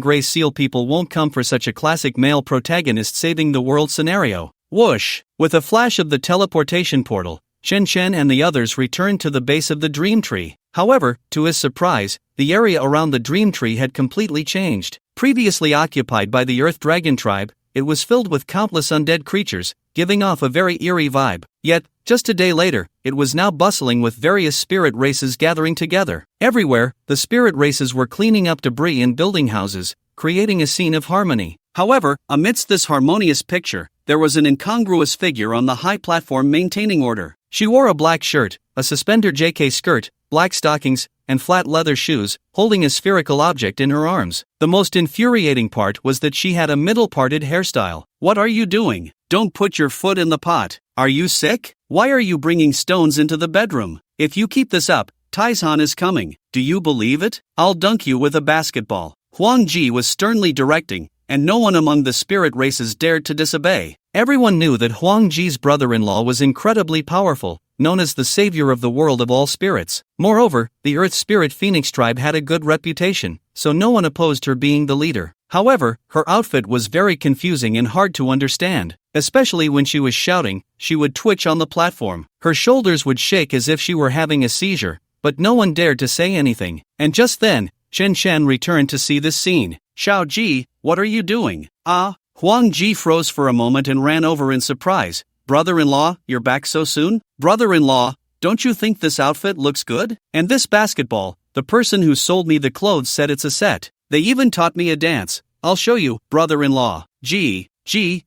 Grey Seal people won't come for such a classic male protagonist saving the world scenario. Whoosh! With a flash of the teleportation portal, Chen Chen and the others returned to the base of the Dream Tree. However, to his surprise, the area around the Dream Tree had completely changed. Previously occupied by the Earth Dragon tribe, it was filled with countless undead creatures, giving off a very eerie vibe. Yet, just a day later, it was now bustling with various spirit races gathering together. Everywhere, the spirit races were cleaning up debris and building houses, creating a scene of harmony. However, amidst this harmonious picture, there was an incongruous figure on the high platform maintaining order. She wore a black shirt, a suspender JK skirt, black stockings, and flat leather shoes, holding a spherical object in her arms. The most infuriating part was that she had a middle-parted hairstyle. What are you doing? Don't put your foot in the pot. Are you sick? Why are you bringing stones into the bedroom? If you keep this up, Taizhan is coming. Do you believe it? I'll dunk you with a basketball. Huang Ji was sternly directing, and no one among the spirit races dared to disobey. Everyone knew that Huang Ji's brother-in-law was incredibly powerful, known as the savior of the world of all spirits. Moreover, the Earth Spirit Phoenix tribe had a good reputation, so no one opposed her being the leader. However, her outfit was very confusing and hard to understand. Especially when she was shouting, she would twitch on the platform. Her shoulders would shake as if she were having a seizure, but no one dared to say anything. And just then, Chen Chen returned to see this scene. Xiao Ji, what are you doing? Huang Ji froze for a moment and ran over in surprise. Brother-in-law, you're back so soon? Brother-in-law, don't you think this outfit looks good? And this basketball, the person who sold me the clothes said it's a set. They even taught me a dance. I'll show you, brother-in-law. Ji,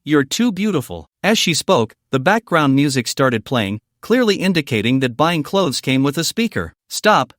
you're too beautiful. As she spoke, the background music started playing, clearly indicating that buying clothes came with a speaker. Stop.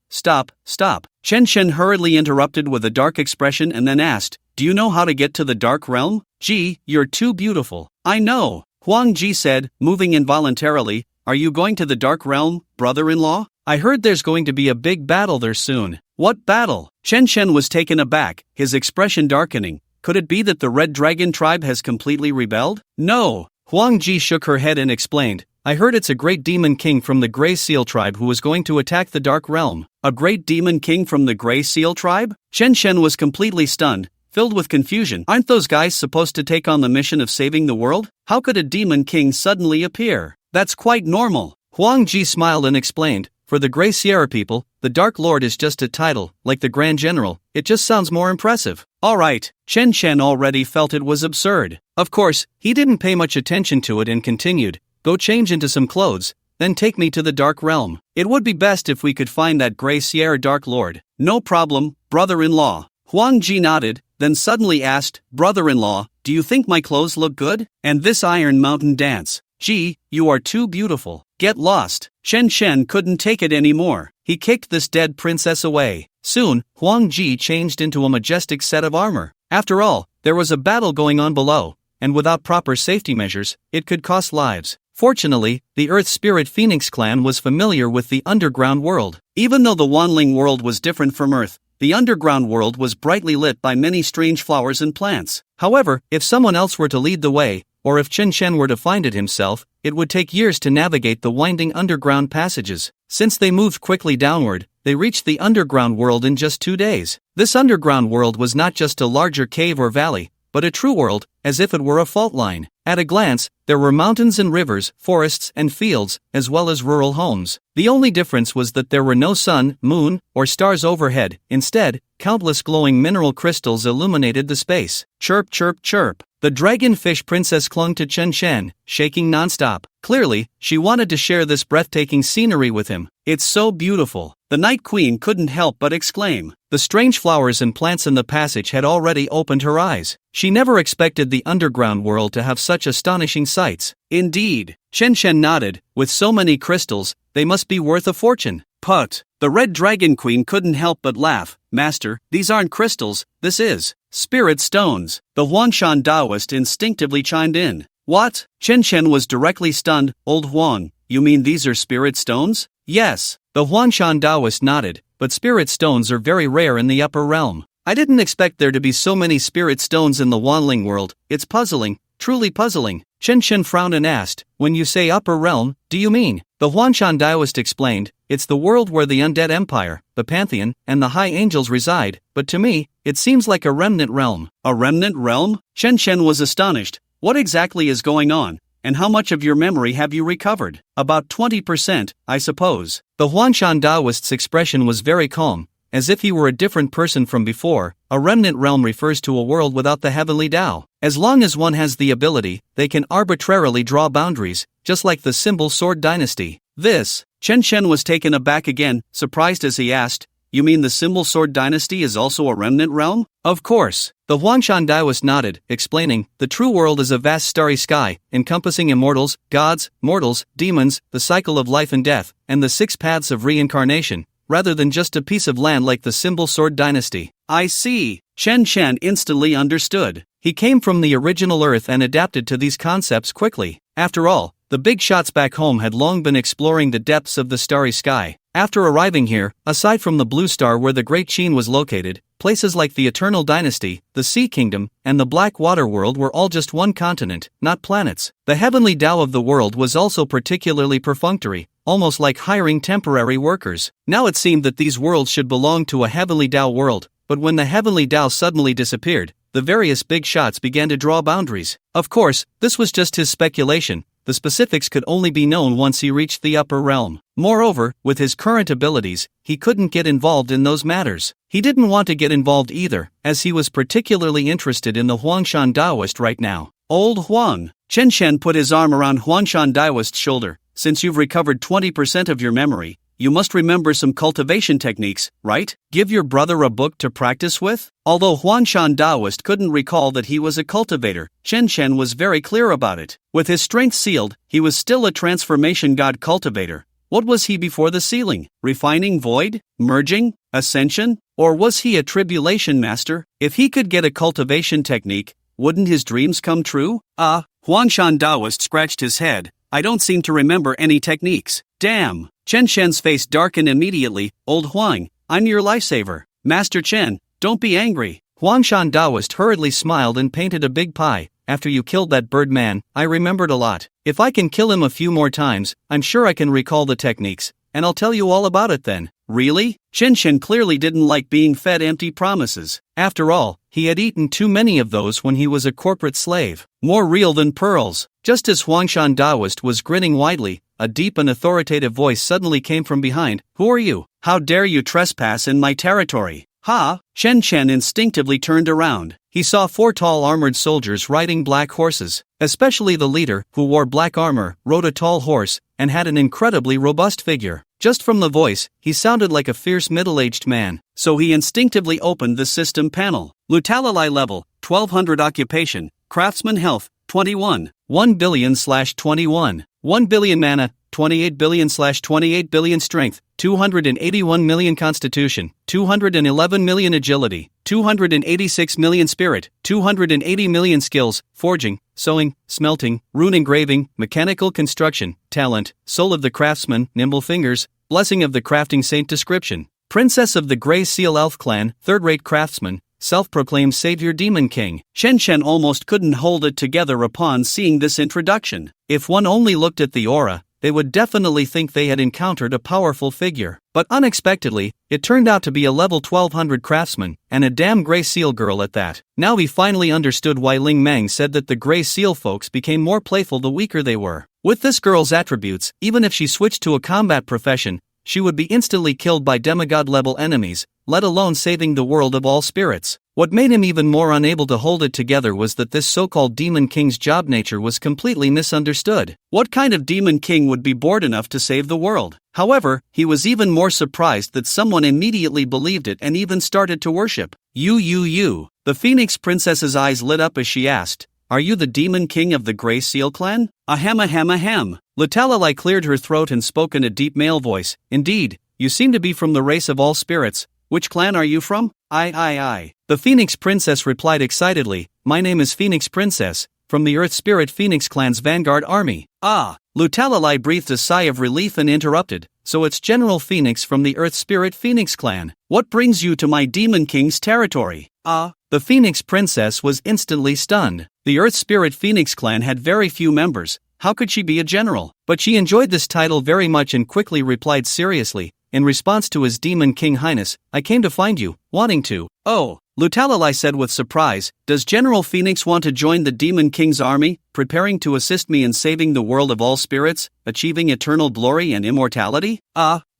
Chen Chen hurriedly interrupted with a dark expression and then asked, do you know how to get to the Dark Realm? Ji, you're too beautiful. I know. Huang Ji said, moving involuntarily, are you going to the Dark Realm, brother-in-law? I heard there's going to be a big battle there soon. What battle? Chen Chen was taken aback, his expression darkening. Could it be that the Red Dragon tribe has completely rebelled? No. Huang Ji shook her head and explained, I heard it's a great demon king from the Grey Seal tribe who is going to attack the Dark Realm. A great demon king from the Grey Seal tribe? Chen Shen was completely stunned, filled with confusion. Aren't those guys supposed to take on the mission of saving the world? How could a demon king suddenly appear? That's quite normal. Huang Ji smiled and explained, for the Grey Sierra people, the Dark Lord is just a title, like the Grand General, it just sounds more impressive. Alright, Chen Shen already felt it was absurd. Of course, he didn't pay much attention to it and continued, go change into some clothes, then take me to the Dark Realm. It would be best if we could find that Grey Sierra Dark Lord. No problem, brother-in-law. Huang Ji nodded, then suddenly asked, brother-in-law, do you think my clothes look good? And this Iron Mountain dance? Gee, you are too beautiful. Get lost. Chen Shen couldn't take it anymore. He kicked this dead princess away. Soon, Huang Ji changed into a majestic set of armor. After all, there was a battle going on below, and without proper safety measures, it could cost lives. Fortunately, the Earth Spirit Phoenix clan was familiar with the underground world. Even though the Wanling world was different from Earth, the underground world was brightly lit by many strange flowers and plants. However, if someone else were to lead the way, or if Chen Shen were to find it himself, it would take years to navigate the winding underground passages. Since they moved quickly downward, they reached the underground world in just 2 days. This underground world was not just a larger cave or valley, but a true world, as if it were a fault line. At a glance, there were mountains and rivers, forests and fields, as well as rural homes. The only difference was that there were no sun, moon, or stars overhead. Instead, countless glowing mineral crystals illuminated the space. Chirp, chirp, chirp. The dragonfish princess clung to Chen Shen, shaking nonstop. Clearly, she wanted to share this breathtaking scenery with him. It's so beautiful. The Night Queen couldn't help but exclaim. The strange flowers and plants in the passage had already opened her eyes. She never expected the underground world to have such astonishing sights. Indeed. Chen Shen nodded. With so many crystals, they must be worth a fortune. Put. The Red Dragon Queen couldn't help but laugh. Master, these aren't crystals, this is spirit stones. The Huangshan Taoist instinctively chimed in. What? Chen Shen was directly stunned. Old Huang, you mean these are spirit stones? Yes. The Huangshan Taoist nodded, but spirit stones are very rare in the upper realm. I didn't expect there to be so many spirit stones in the Wanling world. It's puzzling, truly puzzling. Chen Shen frowned and asked, when you say upper realm, do you mean? The Huangshan Taoist explained, it's the world where the undead empire, the pantheon, and the high angels reside, but to me, it seems like a remnant realm. A remnant realm? Chen Shen was astonished. What exactly is going on, and how much of your memory have you recovered? About 20%, I suppose. The Huangshan Taoist's expression was very calm, as if he were a different person from before. A remnant realm refers to a world without the heavenly Tao. As long as one has the ability, they can arbitrarily draw boundaries, just like the Symbol Sword Dynasty. This, Chen Shen was taken aback again, surprised as he asked, you mean the Symbol Sword Dynasty is also a remnant realm? Of course. The Huangshan Taoist nodded, explaining, the true world is a vast starry sky, encompassing immortals, gods, mortals, demons, the cycle of life and death, and the 6 paths of reincarnation, rather than just a piece of land like the Symbol Sword Dynasty. I see. Chen Shen instantly understood. He came from the original Earth and adapted to these concepts quickly. After all, the big shots back home had long been exploring the depths of the starry sky. After arriving here, aside from the Blue Star where the Great Qin was located, places like the Eternal Dynasty, the Sea Kingdom, and the Black Water World were all just one continent, not planets. The heavenly Tao of the world was also particularly perfunctory, almost like hiring temporary workers. Now it seemed that these worlds should belong to a heavenly Tao world, but when the heavenly Tao suddenly disappeared, the various big shots began to draw boundaries. Of course, this was just his speculation. The specifics could only be known once he reached the upper realm. Moreover, with his current abilities, he couldn't get involved in those matters. He didn't want to get involved either, as he was particularly interested in the Huangshan Taoist right now. Old Huang. Chen Shen put his arm around Huangshan Taoist's shoulder. Since you've recovered 20% of your memory, you must remember some cultivation techniques, right? Give your brother a book to practice with? Although Huangshan Taoist couldn't recall that he was a cultivator, Chen Shen was very clear about it. With his strength sealed, he was still a transformation god cultivator. What was he before the sealing? Refining void? Merging? Ascension? Or was he a tribulation master? If he could get a cultivation technique, wouldn't his dreams come true? Huangshan Taoist scratched his head. I don't seem to remember any techniques. Damn. Chen Shen's face darkened immediately. Old Huang, I'm your lifesaver. Master Chen, don't be angry. Huangshan Taoist hurriedly smiled and painted a big pie, after you killed that bird man, I remembered a lot. If I can kill him a few more times, I'm sure I can recall the techniques, and I'll tell you all about it then. Really? Chen Chen clearly didn't like being fed empty promises. After all, he had eaten too many of those when he was a corporate slave. More real than pearls. Just as Huangshan Daoist was grinning widely, a deep and authoritative voice suddenly came from behind. Who are you? How dare you trespass in my territory? Ha! Chen Chen instinctively turned around. He saw 4 tall armored soldiers riding black horses. Especially the leader, who wore black armor, rode a tall horse, and had an incredibly robust figure. Just from the voice, he sounded like a fierce middle-aged man. So he instinctively opened the system panel. Lutalali level, 1200 occupation, craftsman health, 21. 1 billion/21. 1 billion mana, 28 billion/28 billion strength, 281 million constitution, 211 million agility, 286 million spirit, 280 million skills, forging, sewing, smelting, rune engraving, mechanical construction, talent, soul of the craftsman, nimble fingers, blessing of the crafting saint description. Princess of the Grey Seal Elf Clan, third-rate craftsman, self-proclaimed savior demon king. Chen Chen almost couldn't hold it together upon seeing this introduction. If one only looked at the aura, they would definitely think they had encountered a powerful figure. But unexpectedly, it turned out to be a level 1200 craftsman, and a damn Grey Seal girl at that. Now he finally understood why Ling Meng said that the Grey Seal folks became more playful the weaker they were. With this girl's attributes, even if she switched to a combat profession, she would be instantly killed by demigod-level enemies, let alone saving the world of all spirits. What made him even more unable to hold it together was that this so-called Demon King's job nature was completely misunderstood. What kind of Demon King would be bored enough to save the world? However, he was even more surprised that someone immediately believed it and even started to worship. You. The Phoenix Princess's eyes lit up as she asked, "Are you the Demon King of the Grey Seal Clan?" Ahem. Lutalali cleared her throat and spoke in a deep male voice. "Indeed, you seem to be from the race of all spirits. Which clan are you from?" I. The Phoenix Princess replied excitedly, "My name is Phoenix Princess, from the Earth Spirit Phoenix Clan's vanguard army." Ah! Lutalali breathed a sigh of relief and interrupted, "So it's General Phoenix from the Earth Spirit Phoenix Clan. What brings you to my Demon King's territory?" The Phoenix Princess was instantly stunned. The Earth Spirit Phoenix Clan had very few members. How could she be a general? But she enjoyed this title very much and quickly replied seriously, in response to his Demon King Highness, "I came to find you, wanting to." "Oh," Lutalali said with surprise, "does General Phoenix want to join the Demon King's army, preparing to assist me in saving the world of all spirits, achieving eternal glory and immortality?"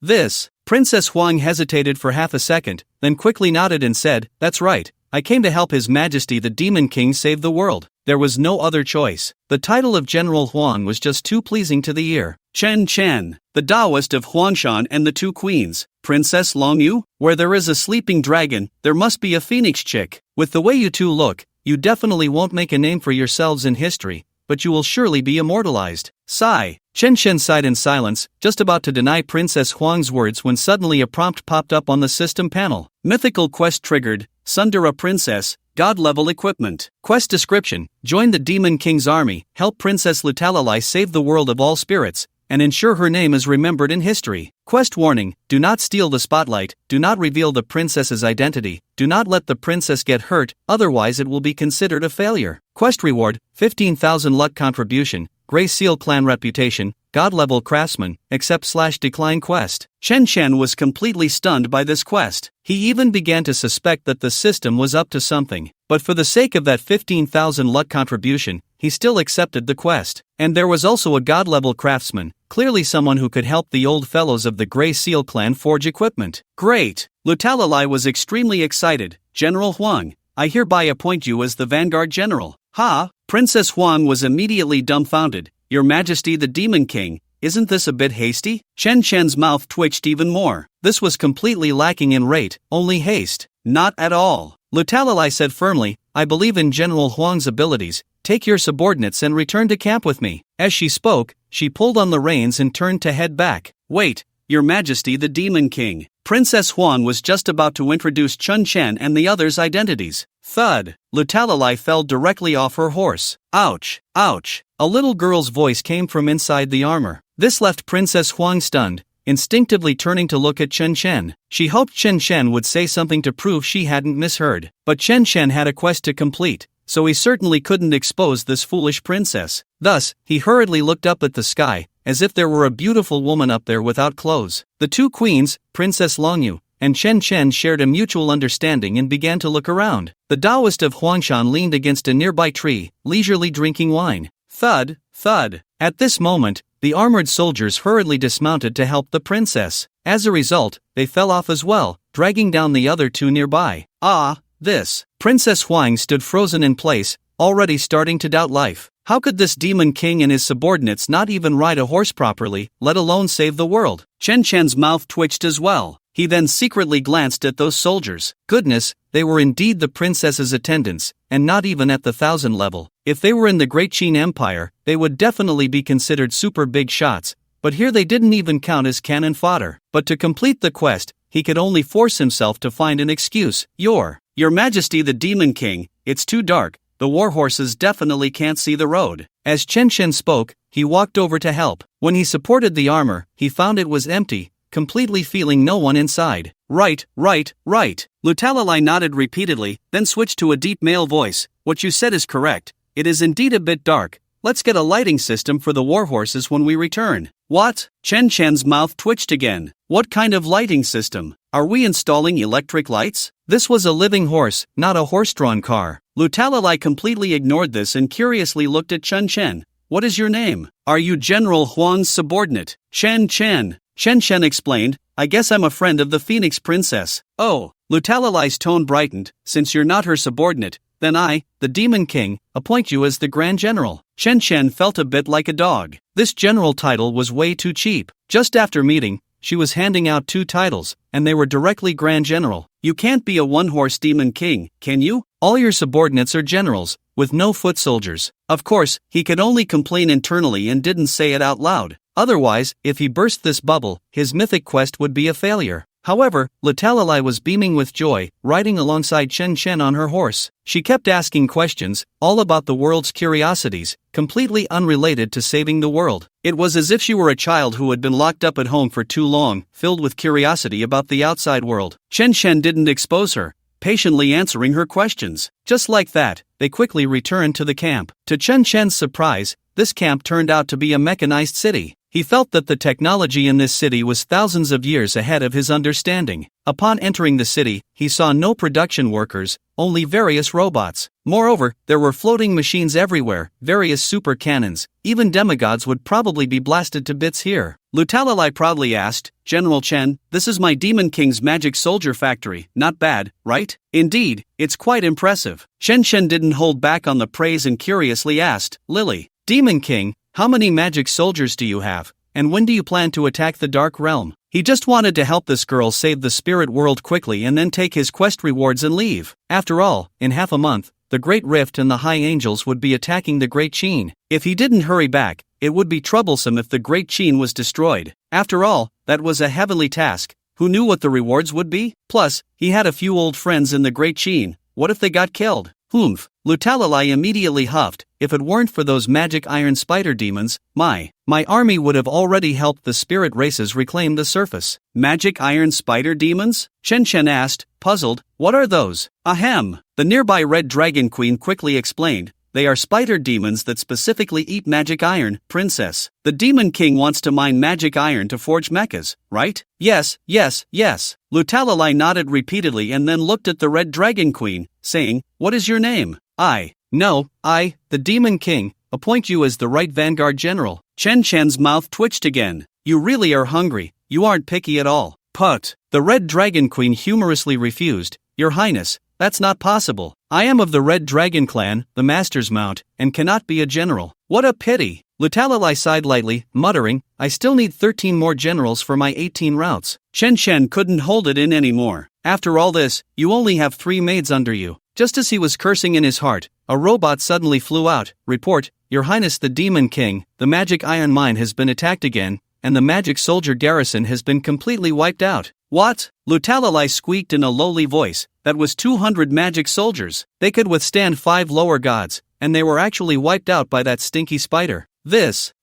This. Princess Huang hesitated for half a second, then quickly nodded and said, "That's right. I came to help His Majesty the Demon King save the world." There was no other choice. The title of General Huang was just too pleasing to the ear. Chen Chen, the Taoist of Huangshan and the Two Queens, Princess Longyu? Where there is a sleeping dragon, there must be a phoenix chick. With the way you two look, you definitely won't make a name for yourselves in history, but you will surely be immortalized. Sigh. Chen Chen sighed in silence, just about to deny Princess Huang's words when suddenly a prompt popped up on the system panel. Mythical quest triggered, Sundara Princess, God-level equipment. Quest description: join the Demon King's army, help Princess Lutalali save the world of all spirits, and ensure her name is remembered in history. Quest warning: do not steal the spotlight, do not reveal the princess's identity, do not let the princess get hurt, otherwise it will be considered a failure. Quest reward: 15,000 luck contribution, Grey Seal Clan reputation, God-level craftsman, accept/decline quest. Chen Chen was completely stunned by this quest. He even began to suspect that the system was up to something, but for the sake of that 15,000 luck contribution, he still accepted the quest. And there was also a God-level craftsman, clearly someone who could help the old fellows of the Grey Seal Clan forge equipment. Great! Lutalali was extremely excited. "General Huang, I hereby appoint you as the Vanguard General." "Ha!" Princess Huang was immediately dumbfounded. "Your Majesty the Demon King, isn't this a bit hasty?" Chen Chen's mouth twitched even more. This was completely lacking in rate, only haste. "Not at all," Lutalali said firmly, "I believe in General Huang's abilities. Take your subordinates and return to camp with me." As she spoke, she pulled on the reins and turned to head back. "Wait, Your Majesty the Demon King." Princess Huang was just about to introduce Chen Chen and the others' identities. Thud! Lutalali fell directly off her horse. "Ouch! Ouch!" A little girl's voice came from inside the armor. This left Princess Huang stunned, instinctively turning to look at Chen Chen. She hoped Chen Chen would say something to prove she hadn't misheard. But Chen Chen had a quest to complete, so he certainly couldn't expose this foolish princess. Thus, he hurriedly looked up at the sky, as if there were a beautiful woman up there without clothes. The two queens, Princess Longyu and Chen Chen, shared a mutual understanding and began to look around. The Taoist of Huangshan leaned against a nearby tree, leisurely drinking wine. Thud, thud. At this moment, the armored soldiers hurriedly dismounted to help the princess. As a result, they fell off as well, dragging down the other two nearby. This. Princess Huang stood frozen in place, already starting to doubt life. How could this demon king and his subordinates not even ride a horse properly, let alone save the world? Chen Chen's mouth twitched as well. He then secretly glanced at those soldiers. Goodness, they were indeed the princess's attendants, and not even at the 1,000 level. If they were in the Great Qin Empire, they would definitely be considered super big shots, but here they didn't even count as cannon fodder. But to complete the quest, he could only force himself to find an excuse. Your Majesty the Demon King, it's too dark, the warhorses definitely can't see the road. As Chen Chen spoke, he walked over to help. When he supported the armor, he found it was empty, completely feeling no one inside. Right. Lutalalai nodded repeatedly, then switched to a deep male voice. What you said is correct, it is indeed a bit dark. Let's get a lighting system for the warhorses when we return. What? Chen Chen's mouth twitched again. What kind of lighting system? Are we installing electric lights? This was a living horse, not a horse-drawn car. Lutalalai completely ignored this and curiously looked at Chen Chen. What is your name? Are you General Huang's subordinate? Chen Chen. Chen Chen explained, I guess I'm a friend of the Phoenix Princess. Oh, Lutalalai's tone brightened. Since you're not her subordinate, then I, the Demon King, appoint you as the Grand General. Chen Chen felt a bit like a dog. This general title was way too cheap. Just after meeting, she was handing out 2 titles, and they were directly Grand General. You can't be a one-horse Demon King, can you? All your subordinates are generals, with no foot soldiers. Of course, he could only complain internally and didn't say it out loud. Otherwise, if he burst this bubble, his mythic quest would be a failure. However, Lutalalai was beaming with joy, riding alongside Chen Chen on her horse. She kept asking questions, all about the world's curiosities, completely unrelated to saving the world. It was as if she were a child who had been locked up at home for too long, filled with curiosity about the outside world. Chen Chen didn't expose her, patiently answering her questions. Just like that, they quickly returned to the camp. To Chen Chen's surprise, this camp turned out to be a mechanized city. He felt that the technology in this city was thousands of years ahead of his understanding. Upon entering the city, he saw no production workers, only various robots. Moreover, there were floating machines everywhere, various super cannons. Even demigods would probably be blasted to bits here. Lutalalai proudly asked, General Chen, this is my Demon King's magic soldier factory. Not bad, right? Indeed, it's quite impressive. Chen Chen didn't hold back on the praise and curiously asked, Lily, Demon King, how many magic soldiers do you have, and when do you plan to attack the Dark Realm? He just wanted to help this girl save the spirit world quickly and then take his quest rewards and leave. After all, in half a month, the Great Rift and the High Angels would be attacking the Great Qin. If he didn't hurry back, it would be troublesome if the Great Qin was destroyed. After all, that was a heavenly task. Who knew what the rewards would be? Plus, he had a few old friends in the Great Qin. What if they got killed? Lutalalai immediately huffed. If it weren't for those magic iron spider demons, my army would have already helped the spirit races reclaim the surface. Magic iron spider demons? Chen Chen asked, puzzled. What are those? Ahem. The nearby Red Dragon Queen quickly explained. They are spider demons that specifically eat magic iron, princess. The Demon King wants to mine magic iron to forge mechas, right? Yes. Lutalalai nodded repeatedly and then looked at the Red Dragon Queen, saying, what is your name? I, the Demon King, appoint you as the right Vanguard General. Chen Chen's mouth twitched again. You really are hungry, you aren't picky at all. Put. The Red Dragon Queen humorously refused. Your Highness, that's not possible. I am of the Red Dragon clan, the Master's Mount, and cannot be a general. What a pity. Lutalalai sighed lightly, muttering, I still need 13 more generals for my 18 routes. Chen Chen couldn't hold it in anymore. After all this, you only have 3 maids under you. Just as he was cursing in his heart, a robot suddenly flew out. Report, Your Highness the Demon King, the magic iron mine has been attacked again, and the magic soldier garrison has been completely wiped out. What? Lutalalai squeaked in a lowly voice. That was 200 magic soldiers. They could withstand 5 lower gods, and they were actually wiped out by that stinky spider.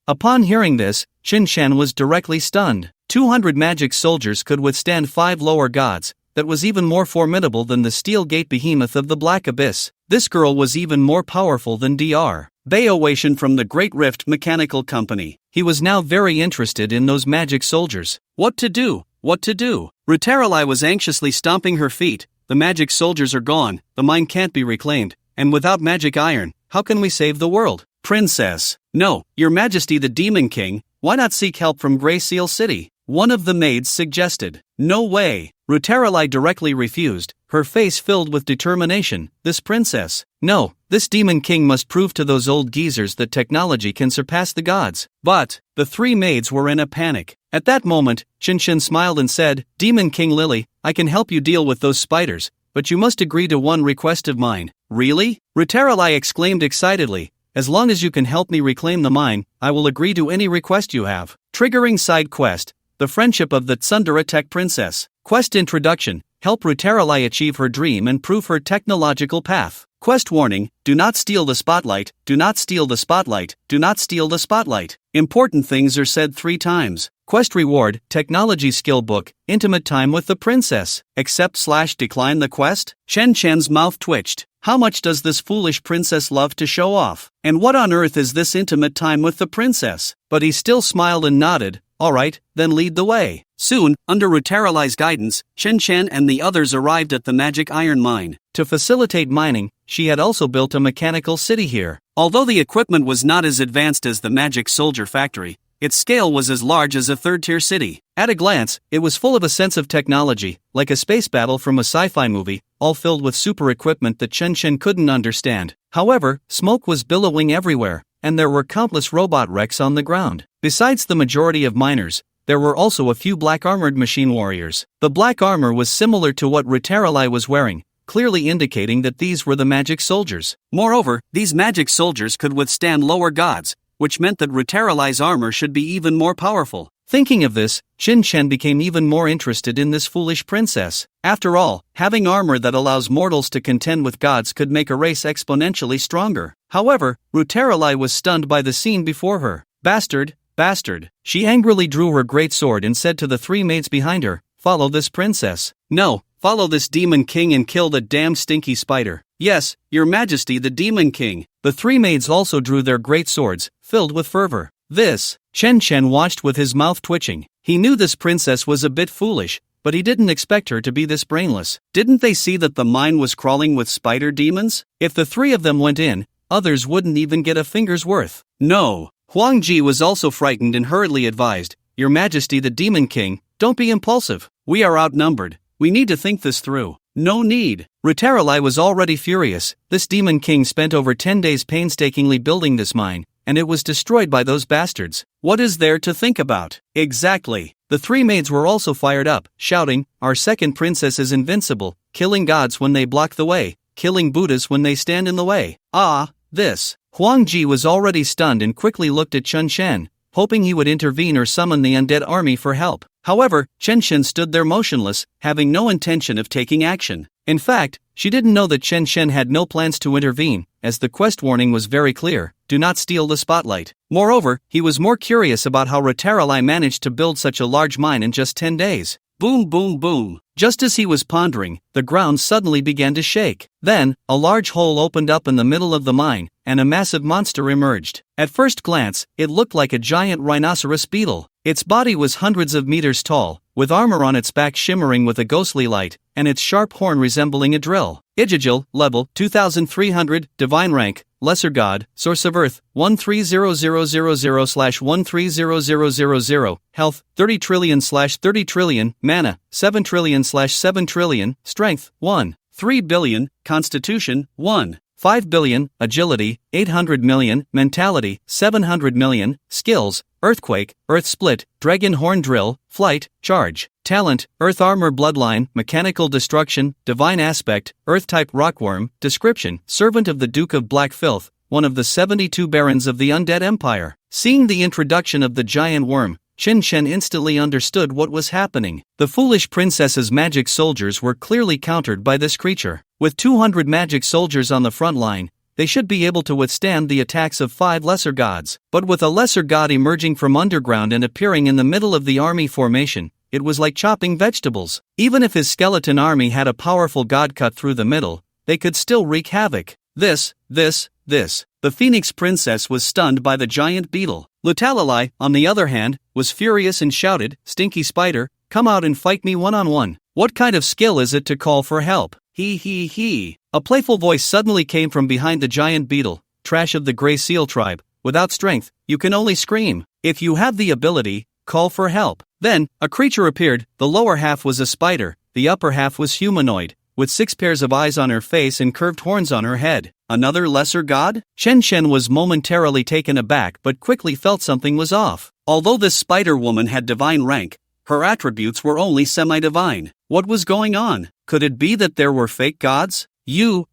Upon hearing this, Chen Chen was directly stunned. 200 magic soldiers could withstand 5 lower gods. That was even more formidable than the steel gate behemoth of the Black Abyss. This girl was even more powerful than Dr. Baoation from the Great Rift Mechanical Company. He was now very interested in those magic soldiers. What to do? What to do? Rutarali was anxiously stomping her feet. The magic soldiers are gone, the mine can't be reclaimed, and without magic iron, how can we save the world? Princess. No, your majesty the Demon King, why not seek help from Grey Seal City? One of the maids suggested. No way. Rutarali directly refused, her face filled with determination. This princess. No, this Demon King must prove to those old geezers that technology can surpass the gods. But the three maids were in a panic. At that moment, Qinshan smiled and said, Demon King Lily, I can help you deal with those spiders, but you must agree to one request of mine. Really? Rutarali exclaimed excitedly. As long as you can help me reclaim the mine, I will agree to any request you have. Triggering side quest. The friendship of the Tsundere Tech Princess. Quest introduction. Help Rutarali achieve her dream and prove her technological path. Quest warning, do not steal the spotlight, do not steal the spotlight, do not steal the spotlight. Important things are said 3 times. Quest reward, technology skill book, intimate time with the princess. Accept/decline the quest? Chen-Chen's mouth twitched. How much does this foolish princess love to show off? And what on earth is this intimate time with the princess? But he still smiled and nodded. Alright, then lead the way. Soon, under Rutarali's guidance, Chen-Chen and the others arrived at the magic iron mine. To facilitate mining, she had also built a mechanical city here. Although the equipment was not as advanced as the magic soldier factory, its scale was as large as a third-tier city. At a glance, it was full of a sense of technology, like a space battle from a sci-fi movie, all filled with super equipment that Chen-Chen couldn't understand. However, smoke was billowing everywhere, and there were countless robot wrecks on the ground. Besides the majority of miners, there were also a few black armored machine warriors. The black armor was similar to what Rutarali was wearing, clearly indicating that these were the magic soldiers. Moreover, these magic soldiers could withstand lower gods, which meant that Rutarali's armor should be even more powerful. Thinking of this, Chen became even more interested in this foolish princess. After all, having armor that allows mortals to contend with gods could make a race exponentially stronger. However, Rutarali was stunned by the scene before her. Bastard, bastard. She angrily drew her great sword and said to the 3 maids behind her, follow this princess. No, follow this Demon King and kill the damn stinky spider. Yes, your majesty the Demon King. The 3 maids also drew their great swords, filled with fervor. This. Chen watched with his mouth twitching. He knew this princess was a bit foolish, but he didn't expect her to be this brainless. Didn't they see that the mine was crawling with spider demons? If the 3 of them went in, others wouldn't even get a finger's worth. No. Huang Ji was also frightened and hurriedly advised, Your Majesty the Demon King, don't be impulsive. We are outnumbered. We need to think this through. No need. Rutarali was already furious. This Demon King spent over 10 days painstakingly building this mine, and it was destroyed by those bastards. What is there to think about? Exactly. The 3 maids were also fired up, shouting, Our second princess is invincible, killing gods when they block the way, killing Buddhas when they stand in the way. Ah, this. Huang Ji was already stunned and quickly looked at Chen, hoping he would intervene or summon the undead army for help. However, Chen stood there motionless, having no intention of taking action. In fact, she didn't know that Chen had no plans to intervene, as the quest warning was very clear, do not steal the spotlight. Moreover, he was more curious about how Rutarali managed to build such a large mine in just 10 days. Boom boom boom. Just as he was pondering, the ground suddenly began to shake. Then, a large hole opened up in the middle of the mine, and a massive monster emerged. At first glance, it looked like a giant rhinoceros beetle. Its body was hundreds of meters tall, with armor on its back shimmering with a ghostly light, and its sharp horn resembling a drill. Igigil, level 2300, divine rank, lesser god, source of earth, 130000/130000, health, 30 trillion/30 trillion, mana, 7 trillion/7 trillion, strength, 1. 3 billion, constitution, 1. 5 billion, agility, 800 million, mentality, 700 million, skills, earthquake, earth split, dragon horn drill, flight, charge, talent, earth armor bloodline, mechanical destruction, divine aspect, earth type rockworm, description, servant of the Duke of Black Filth, one of the 72 barons of the Undead Empire. Seeing the introduction of the giant worm, Chen instantly understood what was happening. The foolish princess's magic soldiers were clearly countered by this creature. With 200 magic soldiers on the front line, they should be able to withstand the attacks of 5 lesser gods. But with a lesser god emerging from underground and appearing in the middle of the army formation, it was like chopping vegetables. Even if his skeleton army had a powerful god cut through the middle, they could still wreak havoc. This. The Phoenix Princess was stunned by the giant beetle. Lutalilai, on the other hand, was furious and shouted, "Stinky spider, come out and fight me one-on-one. What kind of skill is it to call for help? He. A playful voice suddenly came from behind the giant beetle. Trash of the Grey Seal tribe. Without strength, you can only scream. If you have the ability, call for help. Then, a creature appeared. The lower half was a spider, the upper half was humanoid, with 6 pairs of eyes on her face and curved horns on her head. Another lesser god? Chen was momentarily taken aback but quickly felt something was off. Although this spider woman had divine rank, her attributes were only semi-divine. What was going on? Could it be that there were fake gods? You.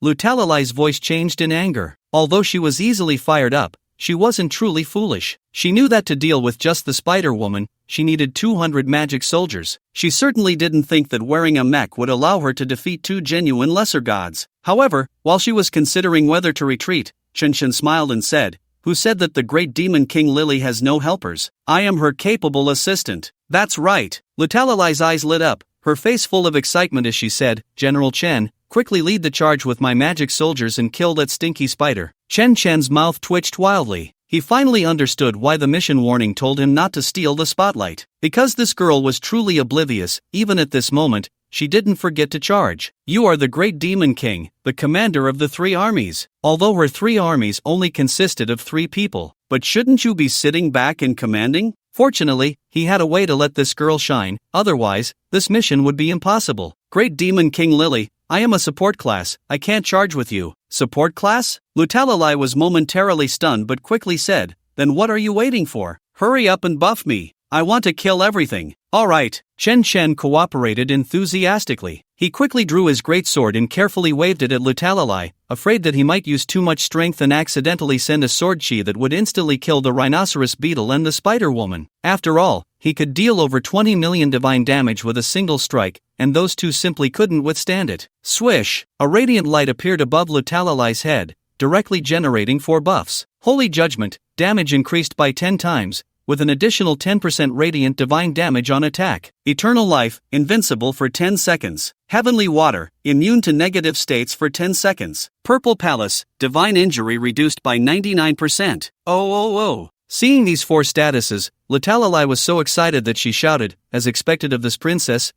Lutalilai's voice changed in anger. Although she was easily fired up, she wasn't truly foolish. She knew that to deal with just the spider woman, she needed 200 magic soldiers. She certainly didn't think that wearing a mech would allow her to defeat 2 genuine lesser gods. However, while she was considering whether to retreat, Chen smiled and said, "Who said that the great demon king Lily has no helpers? I am her capable assistant." "That's right." Lutalilai's eyes lit up, her face full of excitement as she said, "General Chen, quickly lead the charge with my magic soldiers and kill that stinky spider." Chen's mouth twitched wildly. He finally understood why the mission warning told him not to steal the spotlight. Because this girl was truly oblivious, even at this moment, she didn't forget to charge. "You are the great demon king, the commander of the 3 armies." Although her 3 armies only consisted of 3 people. But shouldn't you be sitting back and commanding? Fortunately, he had a way to let this girl shine, otherwise, this mission would be impossible. "Great Demon King Lily, I am a support class, I can't charge with you." "Support class?" Lutalilai was momentarily stunned but quickly said, "Then what are you waiting for? Hurry up and buff me. I want to kill everything." "Alright." Chen cooperated enthusiastically. He quickly drew his greatsword and carefully waved it at Lutalilai, afraid that he might use too much strength and accidentally send a sword chi that would instantly kill the rhinoceros beetle and the spider woman. After all, he could deal over 20 million divine damage with a single strike, and those 2 simply couldn't withstand it. Swish! A radiant light appeared above Lutalilai's head, directly generating 4 buffs. Holy Judgment, damage increased by 10 times, with an additional 10% radiant divine damage on attack. Eternal Life, Invincible for 10 seconds. Heavenly Water, immune to negative states for 10 seconds. Purple Palace, divine injury reduced by 99%. Oh. Seeing these 4 statuses, Lutalilai was so excited that she shouted, as expected of this princess,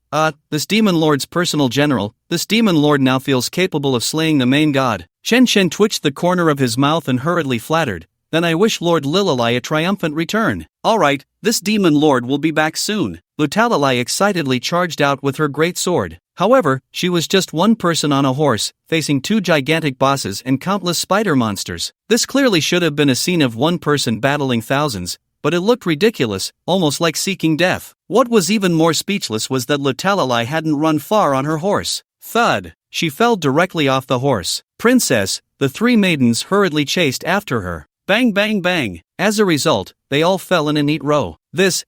this demon lord's personal general, this demon lord now feels capable of slaying the main god." Chen twitched the corner of his mouth and hurriedly flattered, "Then I wish Lord Lililai a triumphant return." "Alright, this demon lord will be back soon." Lutalilai excitedly charged out with her great sword. However, she was just one person on a horse, facing 2 gigantic bosses and countless spider monsters. This clearly should have been a scene of one person battling thousands, but it looked ridiculous, almost like seeking death. What was even more speechless was that Lutalilai hadn't run far on her horse. Thud! She fell directly off the horse. "Princess!" The 3 maidens hurriedly chased after her. Bang bang bang! As a result, they all fell in a neat row.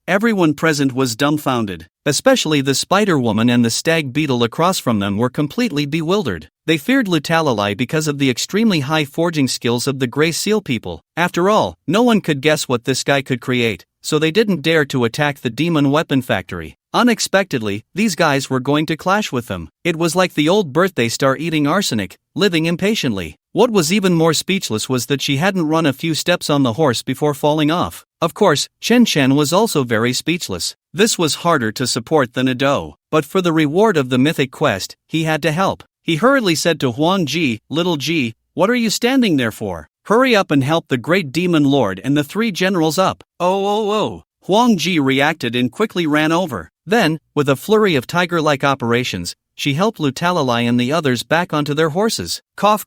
Everyone present was dumbfounded. Especially the spider woman and the stag beetle across from them were completely bewildered. They feared Lutalilai because of the extremely high forging skills of the Grey Seal people. After all, no one could guess what this guy could create, so they didn't dare to attack the demon weapon factory. Unexpectedly, these guys were going to clash with them. It was like the old birthday star eating arsenic, living impatiently. What was even more speechless was that she hadn't run a few steps on the horse before falling off. Of course, Chen was also very speechless. This was harder to support than a doe. But for the reward of the mythic quest, he had to help. He hurriedly said to Huang Ji, "Little Ji, what are you standing there for? Hurry up and help the great demon lord and the 3 generals up." Oh. Huang Ji reacted and quickly ran over. Then, with a flurry of tiger-like operations, she helped Lutalilai and the others back onto their horses. Cough.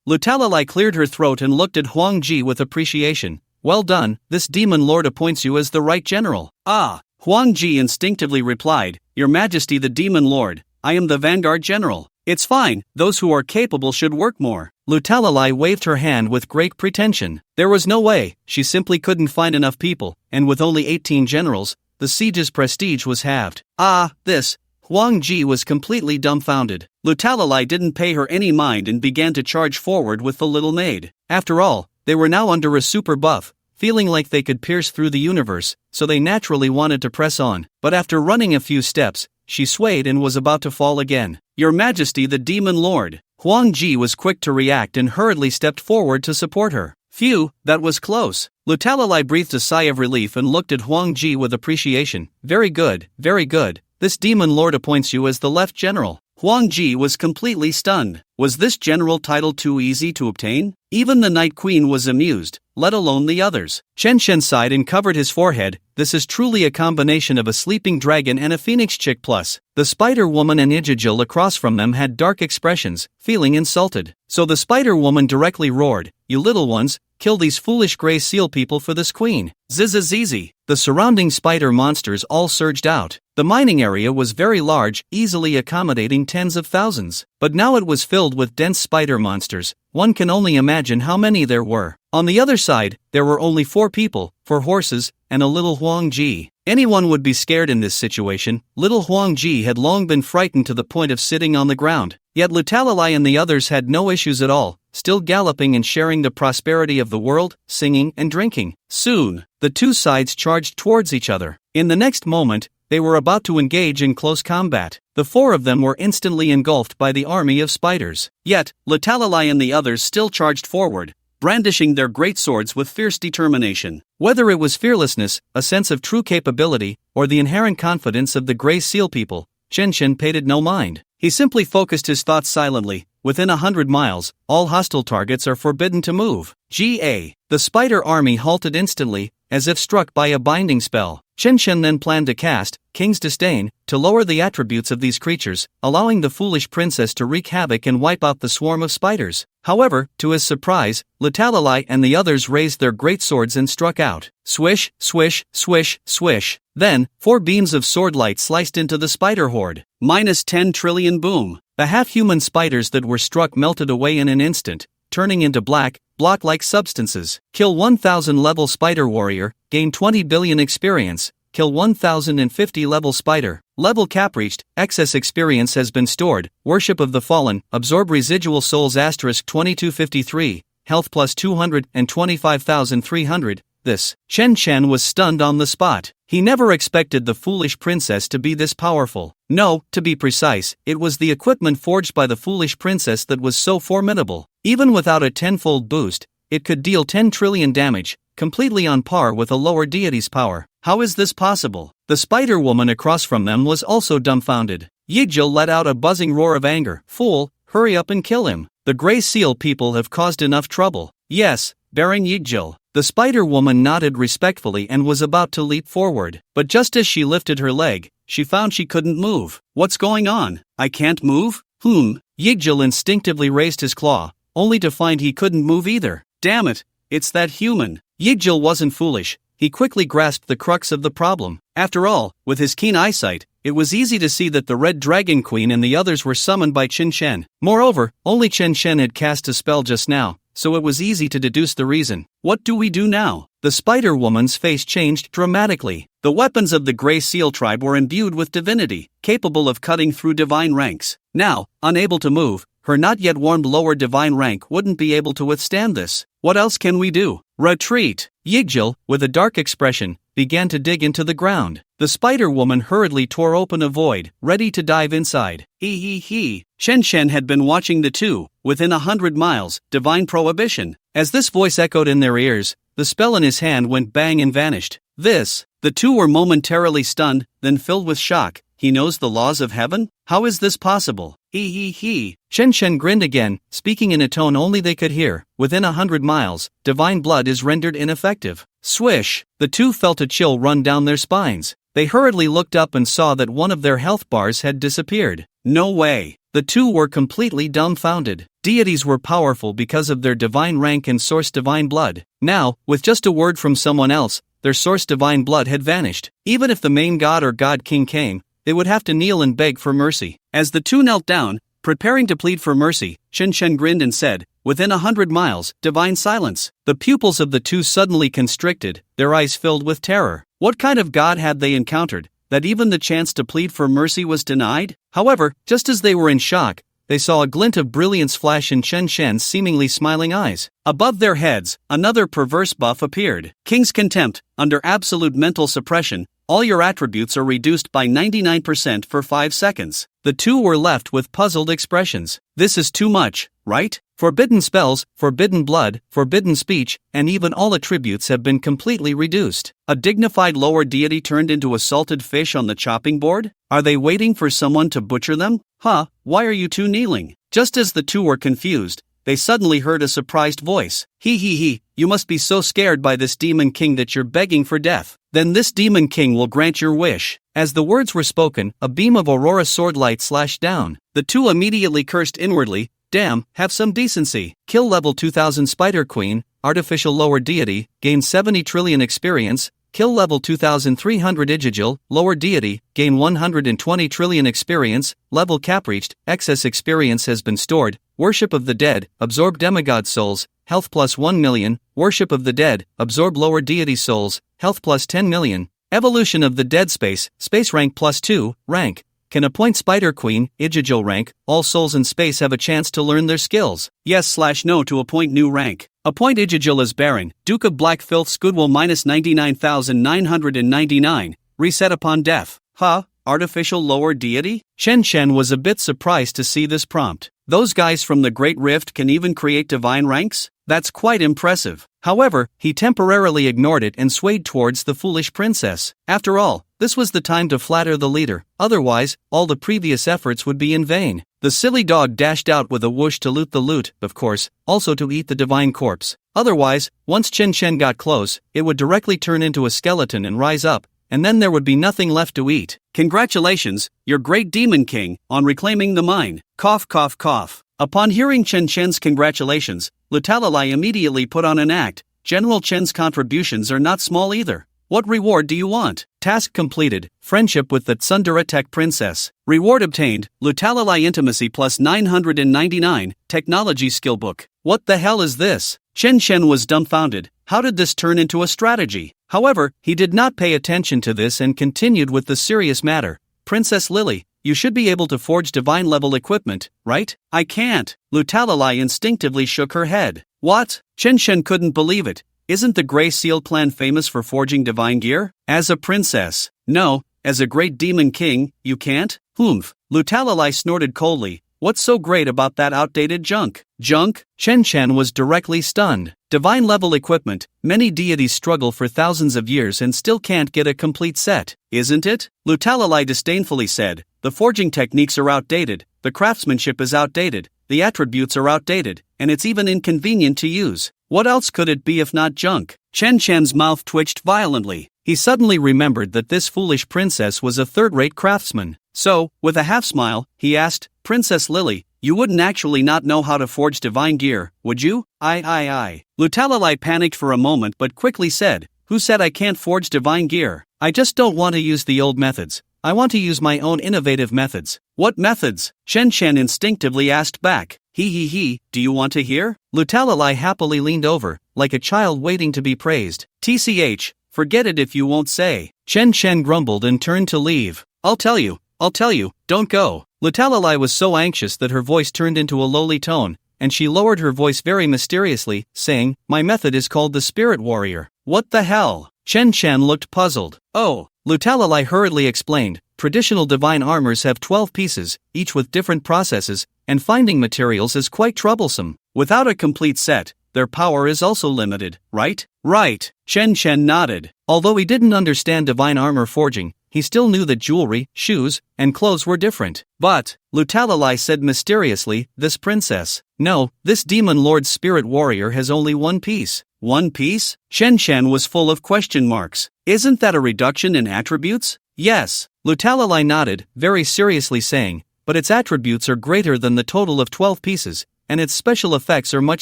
Lutalilai cleared her throat and looked at Huang Ji with appreciation. "Well done, this demon lord appoints you as the right general." "Ah," Huang Ji instinctively replied, "Your Majesty the demon lord, I am the vanguard general." "It's fine, those who are capable should work more." Lutalilai waved her hand with great pretension. There was no way, she simply couldn't find enough people, and with only 18 generals, the siege's prestige was halved. Huang Ji was completely dumbfounded. Lutalilai didn't pay her any mind and began to charge forward with the little maid. After all, they were now under a super buff, feeling like they could pierce through the universe, so they naturally wanted to press on. But after running a few steps, she swayed and was about to fall again. "Your Majesty the demon lord, Huang Ji was quick to react and hurriedly stepped forward to support her. Phew, that was close. Lutalilai breathed a sigh of relief and looked at Huang Ji with appreciation. Very good, very good. This demon lord appoints you as the left general. Huang Ji was completely stunned. Was this general title too easy to obtain? Even the Night Queen was amused, let alone the others. Chen Shen sighed and covered his forehead. This is truly a combination of a sleeping dragon and a phoenix chick plus. The spider woman and Ijajil across from them had dark expressions, feeling insulted. So the spider woman directly roared, "You little ones, kill these foolish gray seal people for this queen." Zizizizi. The surrounding spider monsters all surged out. The mining area was very large, easily accommodating tens of thousands. But now it was filled with dense spider monsters. One can only imagine how many there were. On the other side, there were only 4 people, 4 horses, and a little Huang Ji. Anyone would be scared in this situation. Little Huang Ji had long been frightened to the point of sitting on the ground. Yet Lutalilai and the others had no issues at all, still galloping and sharing the prosperity of the world, singing and drinking. Soon, the two sides charged towards each other. In the next moment, they were about to engage in close combat. The 4 of them were instantly engulfed by the army of spiders. Yet, Lutalilai and the others still charged forward, brandishing their great swords with fierce determination. Whether it was fearlessness, a sense of true capability, or the inherent confidence of the Grey Seal people, Chen Shen paid it no mind. He simply focused his thoughts silently. Within 100 miles, all hostile targets are forbidden to move. Ga. The spider army halted instantly, as if struck by a binding spell. Chen Shen then planned to cast King's Disdain to lower the attributes of these creatures, allowing the foolish princess to wreak havoc and wipe out the swarm of spiders. However, to his surprise, Lutalilai and the others raised their great swords and struck out. Swish, swish, swish, swish. Then, 4 beams of sword light sliced into the spider horde. -10 trillion boom. The half-human spiders that were struck melted away in an instant, turning into block-like substances. Kill 1000 level spider warrior, gain 20 billion experience. Kill 1050 level spider. Level cap reached, excess experience has been stored. Worship of the Fallen, absorb residual souls *2253, health plus 225,300. This. Chen Chen was stunned on the spot. He never expected the foolish princess to be this powerful. No, to be precise, it was the equipment forged by the foolish princess that was so formidable. Even without a 10-fold boost, it could deal 10 trillion damage, completely on par with a lower deity's power. How is this possible? The spider woman across from them was also dumbfounded. Yijil let out a buzzing roar of anger. Fool, hurry up and kill him. The Grey Seal people have caused enough trouble. Yes, bearing Yijil. The spider woman nodded respectfully and was about to leap forward. But just as she lifted her leg, she found she couldn't move. What's going on? I can't move? Yijil instinctively raised his claw, only to find he couldn't move either. Damn it, it's that human. Yijil wasn't foolish. He quickly grasped the crux of the problem. After all, with his keen eyesight, it was easy to see that the Red Dragon Queen and the others were summoned by Chen Shen. Moreover, only Chen Shen had cast a spell just now, so it was easy to deduce the reason. What do we do now? The spider woman's face changed dramatically. The weapons of the Grey Seal tribe were imbued with divinity, capable of cutting through divine ranks. Now, unable to move, her not yet warmed lower divine rank wouldn't be able to withstand this. What else can we do? Retreat! Yijil, with a dark expression, began to dig into the ground. The spider woman hurriedly tore open a void, ready to dive inside. Chen Shen had been watching the two. Within 100 miles, divine prohibition. As this voice echoed in their ears, the spell in his hand went bang and vanished. The two were momentarily stunned, then filled with shock. He knows the laws of heaven? How is this possible? Chen Shen grinned again, speaking in a tone only they could hear. Within 100 miles, divine blood is rendered ineffective. Swish! The two felt a chill run down their spines. They hurriedly looked up and saw that one of their health bars had disappeared. No way! The two were completely dumbfounded. Deities were powerful because of their divine rank and source divine blood. Now, with just a word from someone else, their source divine blood had vanished. Even if the main god or god king came, they would have to kneel and beg for mercy. As the two knelt down, preparing to plead for mercy, Chen Shen grinned and said, "Within 100 miles, divine silence." The pupils of the two suddenly constricted, their eyes filled with terror. What kind of god had they encountered, that even the chance to plead for mercy was denied? However, just as they were in shock, they saw a glint of brilliance flash in Chen Shen's seemingly smiling eyes. Above their heads, another perverse buff appeared. King's Contempt. Under absolute mental suppression, all your attributes are reduced by 99% for 5 seconds. The two were left with puzzled expressions. This is too much, right? Forbidden spells, forbidden blood, forbidden speech, and even all attributes have been completely reduced. A dignified lower deity turned into a salted fish on the chopping board? Are they waiting for someone to butcher them? Huh, why are you two kneeling? Just as the two were confused, they suddenly heard a surprised voice. He, you must be so scared by this demon king that you're begging for death. Then this demon king will grant your wish. As the words were spoken, a beam of aurora swordlight slashed down. The two immediately cursed inwardly. Damn, have some decency. Kill level 2000 Spider Queen, artificial lower deity, gain 70 trillion experience. Kill level 2300 Igigil, lower deity, gain 120 trillion experience. Level cap reached, excess experience has been stored. Worship of the dead, absorb demigod souls, health plus 1 million. Worship of the dead, absorb lower deity souls, health plus 10 million. Evolution of the dead space rank plus 2, rank. Can appoint Spider Queen, Igigil rank, all souls in space have a chance to learn their skills. Yes/no to appoint new rank. Appoint Igigil as Baron, Duke of Black Filth's goodwill minus 99,999, reset upon death. Huh? Artificial lower deity? Chen was a bit surprised to see this prompt. Those guys from the Great Rift can even create divine ranks? That's quite impressive. However, he temporarily ignored it and swayed towards the foolish princess. After all, this was the time to flatter the leader, otherwise, all the previous efforts would be in vain. The silly dog dashed out with a whoosh to loot the loot, of course, also to eat the divine corpse. Otherwise, once Chen got close, it would directly turn into a skeleton and rise up, and then there would be nothing left to eat. Congratulations, your great demon king, on reclaiming the mine. Cough cough cough. Upon hearing Chen's congratulations, Lutalilai immediately put on an act. General Chen's contributions are not small either. What reward do you want? Task completed, friendship with the Tsundere Tech Princess. Reward obtained, Lutalilai Intimacy plus 999, Technology Skill Book. What the hell is this? Chen was dumbfounded. How did this turn into a strategy? However, he did not pay attention to this and continued with the serious matter. Princess Lily, you should be able to forge divine level equipment, right? I can't. Lutalilai instinctively shook her head. What? Chen couldn't believe it. Isn't the Grey Seal clan famous for forging divine gear? As a princess? No. As a great demon king, you can't? Humph. Lutalilai snorted coldly. What's so great about that outdated junk? Junk? Chen was directly stunned. Divine level equipment, many deities struggle for thousands of years and still can't get a complete set, isn't it? Lutalilai disdainfully said. The forging techniques are outdated, the craftsmanship is outdated, the attributes are outdated, and it's even inconvenient to use. What else could it be if not junk? Chen's mouth twitched violently. He suddenly remembered that this foolish princess was a third-rate craftsman. So, with a half-smile, he asked, Princess Lily, you wouldn't actually not know how to forge divine gear, would you? I. Lutalilai panicked for a moment but quickly said, Who said I can't forge divine gear? I just don't want to use the old methods. I want to use my own innovative methods. What methods? Chen instinctively asked back. He, do you want to hear? Lutalilai happily leaned over, like a child waiting to be praised. TCH, forget it if you won't say. Chen grumbled and turned to leave. I'll tell you, don't go. Lutalilai was so anxious that her voice turned into a lowly tone, and she lowered her voice very mysteriously, saying, My method is called the Spirit Warrior. What the hell? Chen looked puzzled. Oh, Lutalilai hurriedly explained, traditional divine armors have 12 pieces, each with different processes, and finding materials is quite troublesome. Without a complete set, their power is also limited, right? Right. Chen nodded. Although he didn't understand divine armor forging, he still knew that jewelry, shoes, and clothes were different. But, Lutalilai said mysteriously, this princess. No, this demon lord's spirit warrior has only one piece. One piece? Chen was full of question marks. Isn't that a reduction in attributes? Yes. Lutalilai nodded, very seriously saying, but its attributes are greater than the total of 12 pieces, and its special effects are much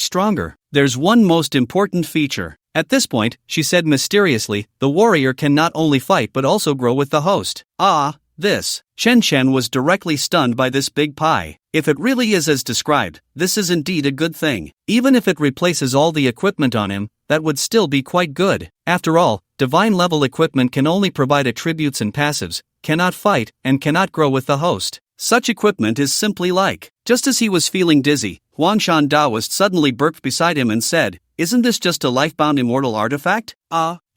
stronger. There's one most important feature. At this point, she said mysteriously, the warrior can not only fight but also grow with the host. Ah, this. Chen was directly stunned by this big pie. If it really is as described, this is indeed a good thing. Even if it replaces all the equipment on him, that would still be quite good. After all, divine level equipment can only provide attributes and passives, cannot fight, and cannot grow with the host. Such equipment is simply like. Just as he was feeling dizzy, Huangshan Daoist suddenly burped beside him and said, Isn't this just a life-bound immortal artifact?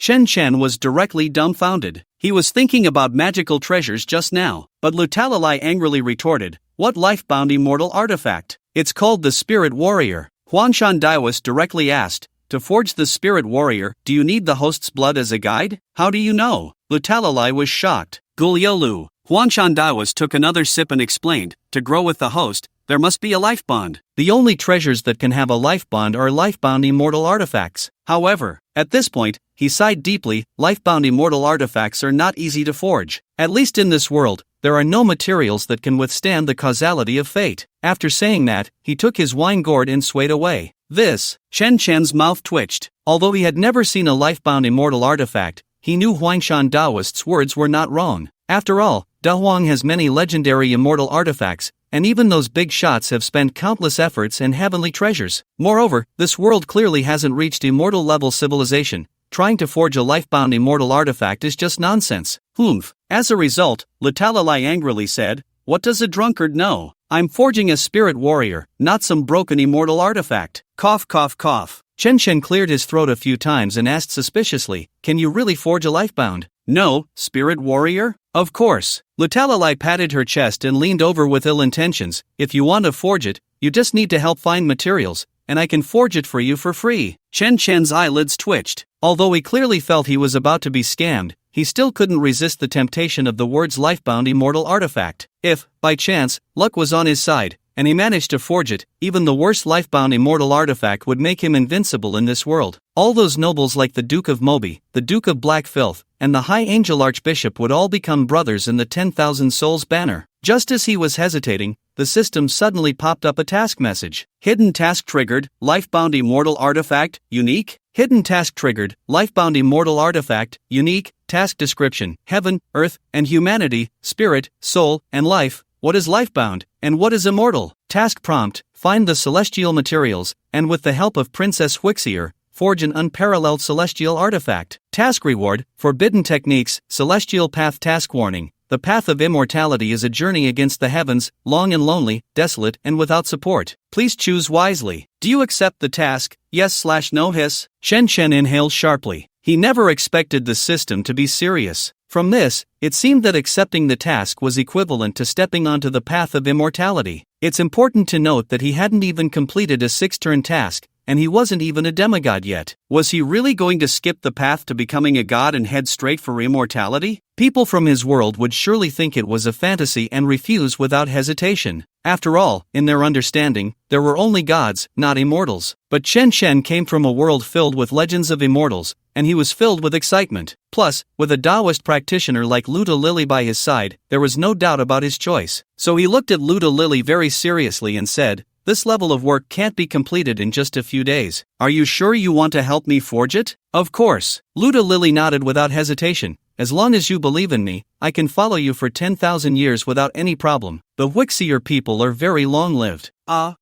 Chen Chen was directly dumbfounded. He was thinking about magical treasures just now, but Lutalilai angrily retorted, "What life-bound immortal artifact? It's called the Spirit Warrior." Huanshan Daiwas directly asked, "To forge the Spirit Warrior, do you need the host's blood as a guide? How do you know?" Lutalilai was shocked. Guliolu. Huanshan Daiwas took another sip and explained, "To grow with the host, there must be a life bond. The only treasures that can have a life bond are life-bound immortal artifacts." However, at this point, he sighed deeply. Life-bound immortal artifacts are not easy to forge. At least in this world, there are no materials that can withstand the causality of fate. After saying that, he took his wine gourd and swayed away. This, Chen Chen's mouth twitched. Although he had never seen a life-bound immortal artifact, he knew Huangshan Daoist's words were not wrong. After all, Da Huang has many legendary immortal artifacts, and even those big shots have spent countless efforts and heavenly treasures. Moreover, this world clearly hasn't reached immortal level civilization. Trying to forge a life-bound immortal artifact is just nonsense. Humph. As a result, Lutalilai angrily said, "What does a drunkard know? I'm forging a spirit warrior, not some broken immortal artifact." Cough cough cough. Chen Chen cleared his throat a few times and asked suspiciously, "Can you really forge a life-bound?" "No, spirit warrior? Of course." Lutalilai patted her chest and leaned over with ill intentions. "If you want to forge it, you just need to help find materials, and I can forge it for you for free." Chen Chen's eyelids twitched. Although he clearly felt he was about to be scammed, he still couldn't resist the temptation of the words life-bound immortal artifact. If, by chance, luck was on his side, and he managed to forge it, even the worst life-bound immortal artifact would make him invincible in this world. All those nobles like the Duke of Moby, the Duke of Black Filth, and the High Angel Archbishop would all become brothers in the 10,000 Souls banner. Just as he was hesitating, the system suddenly popped up a task message. Hidden task triggered, life-bound immortal artifact, unique. Hidden task triggered, life-bound immortal artifact, unique, task description, heaven, earth, and humanity, spirit, soul, and life. What is life-bound, and what is immortal? Task prompt, find the celestial materials, and with the help of Princess Huixier, forge an unparalleled celestial artifact. Task reward, forbidden techniques, celestial path task warning. The path of immortality is a journey against the heavens, long and lonely, desolate and without support. Please choose wisely. Do you accept the task? Yes/no hiss. Chen Chen inhaled sharply. He never expected the system to be serious. From this, it seemed that accepting the task was equivalent to stepping onto the path of immortality. It's important to note that he hadn't even completed a 6-turn task, and he wasn't even a demigod yet. Was he really going to skip the path to becoming a god and head straight for immortality? People from his world would surely think it was a fantasy and refuse without hesitation. After all, in their understanding, there were only gods, not immortals. But Chen Chen came from a world filled with legends of immortals, and he was filled with excitement. Plus, with a Taoist practitioner like Luta Lily by his side, there was no doubt about his choice. So he looked at Luta Lily very seriously and said, "This level of work can't be completed in just a few days. Are you sure you want to help me forge it?" "Of course." Luta Lily nodded without hesitation. "As long as you believe in me, I can follow you for 10,000 years without any problem. The Huixier people are very long-lived."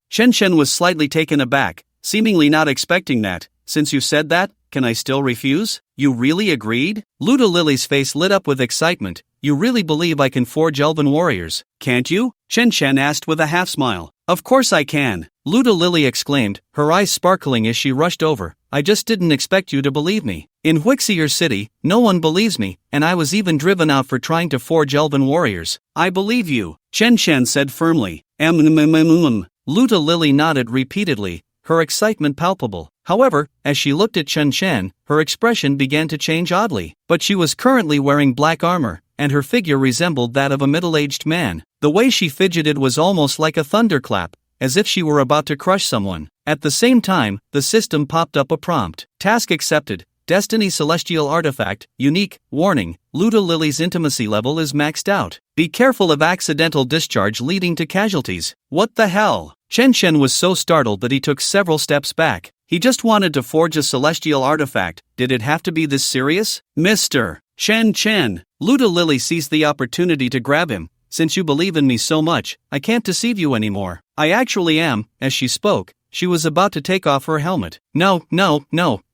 Chen Chen was slightly taken aback, seemingly not expecting that. "Since you said that, can I still refuse? You really agreed?" Luta Lily's face lit up with excitement. "You really believe I can forge elven warriors?" "Can't you?" Chen Chen asked with a half-smile. "Of course I can," Luta Lily exclaimed, her eyes sparkling as she rushed over. "I just didn't expect you to believe me. In Huixier City, no one believes me, and I was even driven out for trying to forge elven warriors." "I believe you," Chen Chen said firmly. Luta Lily nodded repeatedly, her excitement palpable. However, as she looked at Chen Chen, her expression began to change oddly. But she was currently wearing black armor, and her figure resembled that of a middle-aged man. The way she fidgeted was almost like a thunderclap, as if she were about to crush someone. At the same time, the system popped up a prompt. Task accepted. Destiny Celestial Artifact, unique, warning, Luta Lily's intimacy level is maxed out. Be careful of accidental discharge leading to casualties. What the hell? Chen Chen was so startled that he took several steps back. He just wanted to forge a celestial artifact. Did it have to be this serious? Mr. Chen Chen. Luta Lily seized the opportunity to grab him. "Since you believe in me so much, I can't deceive you anymore. I actually am." As she spoke, she was about to take off her helmet. No.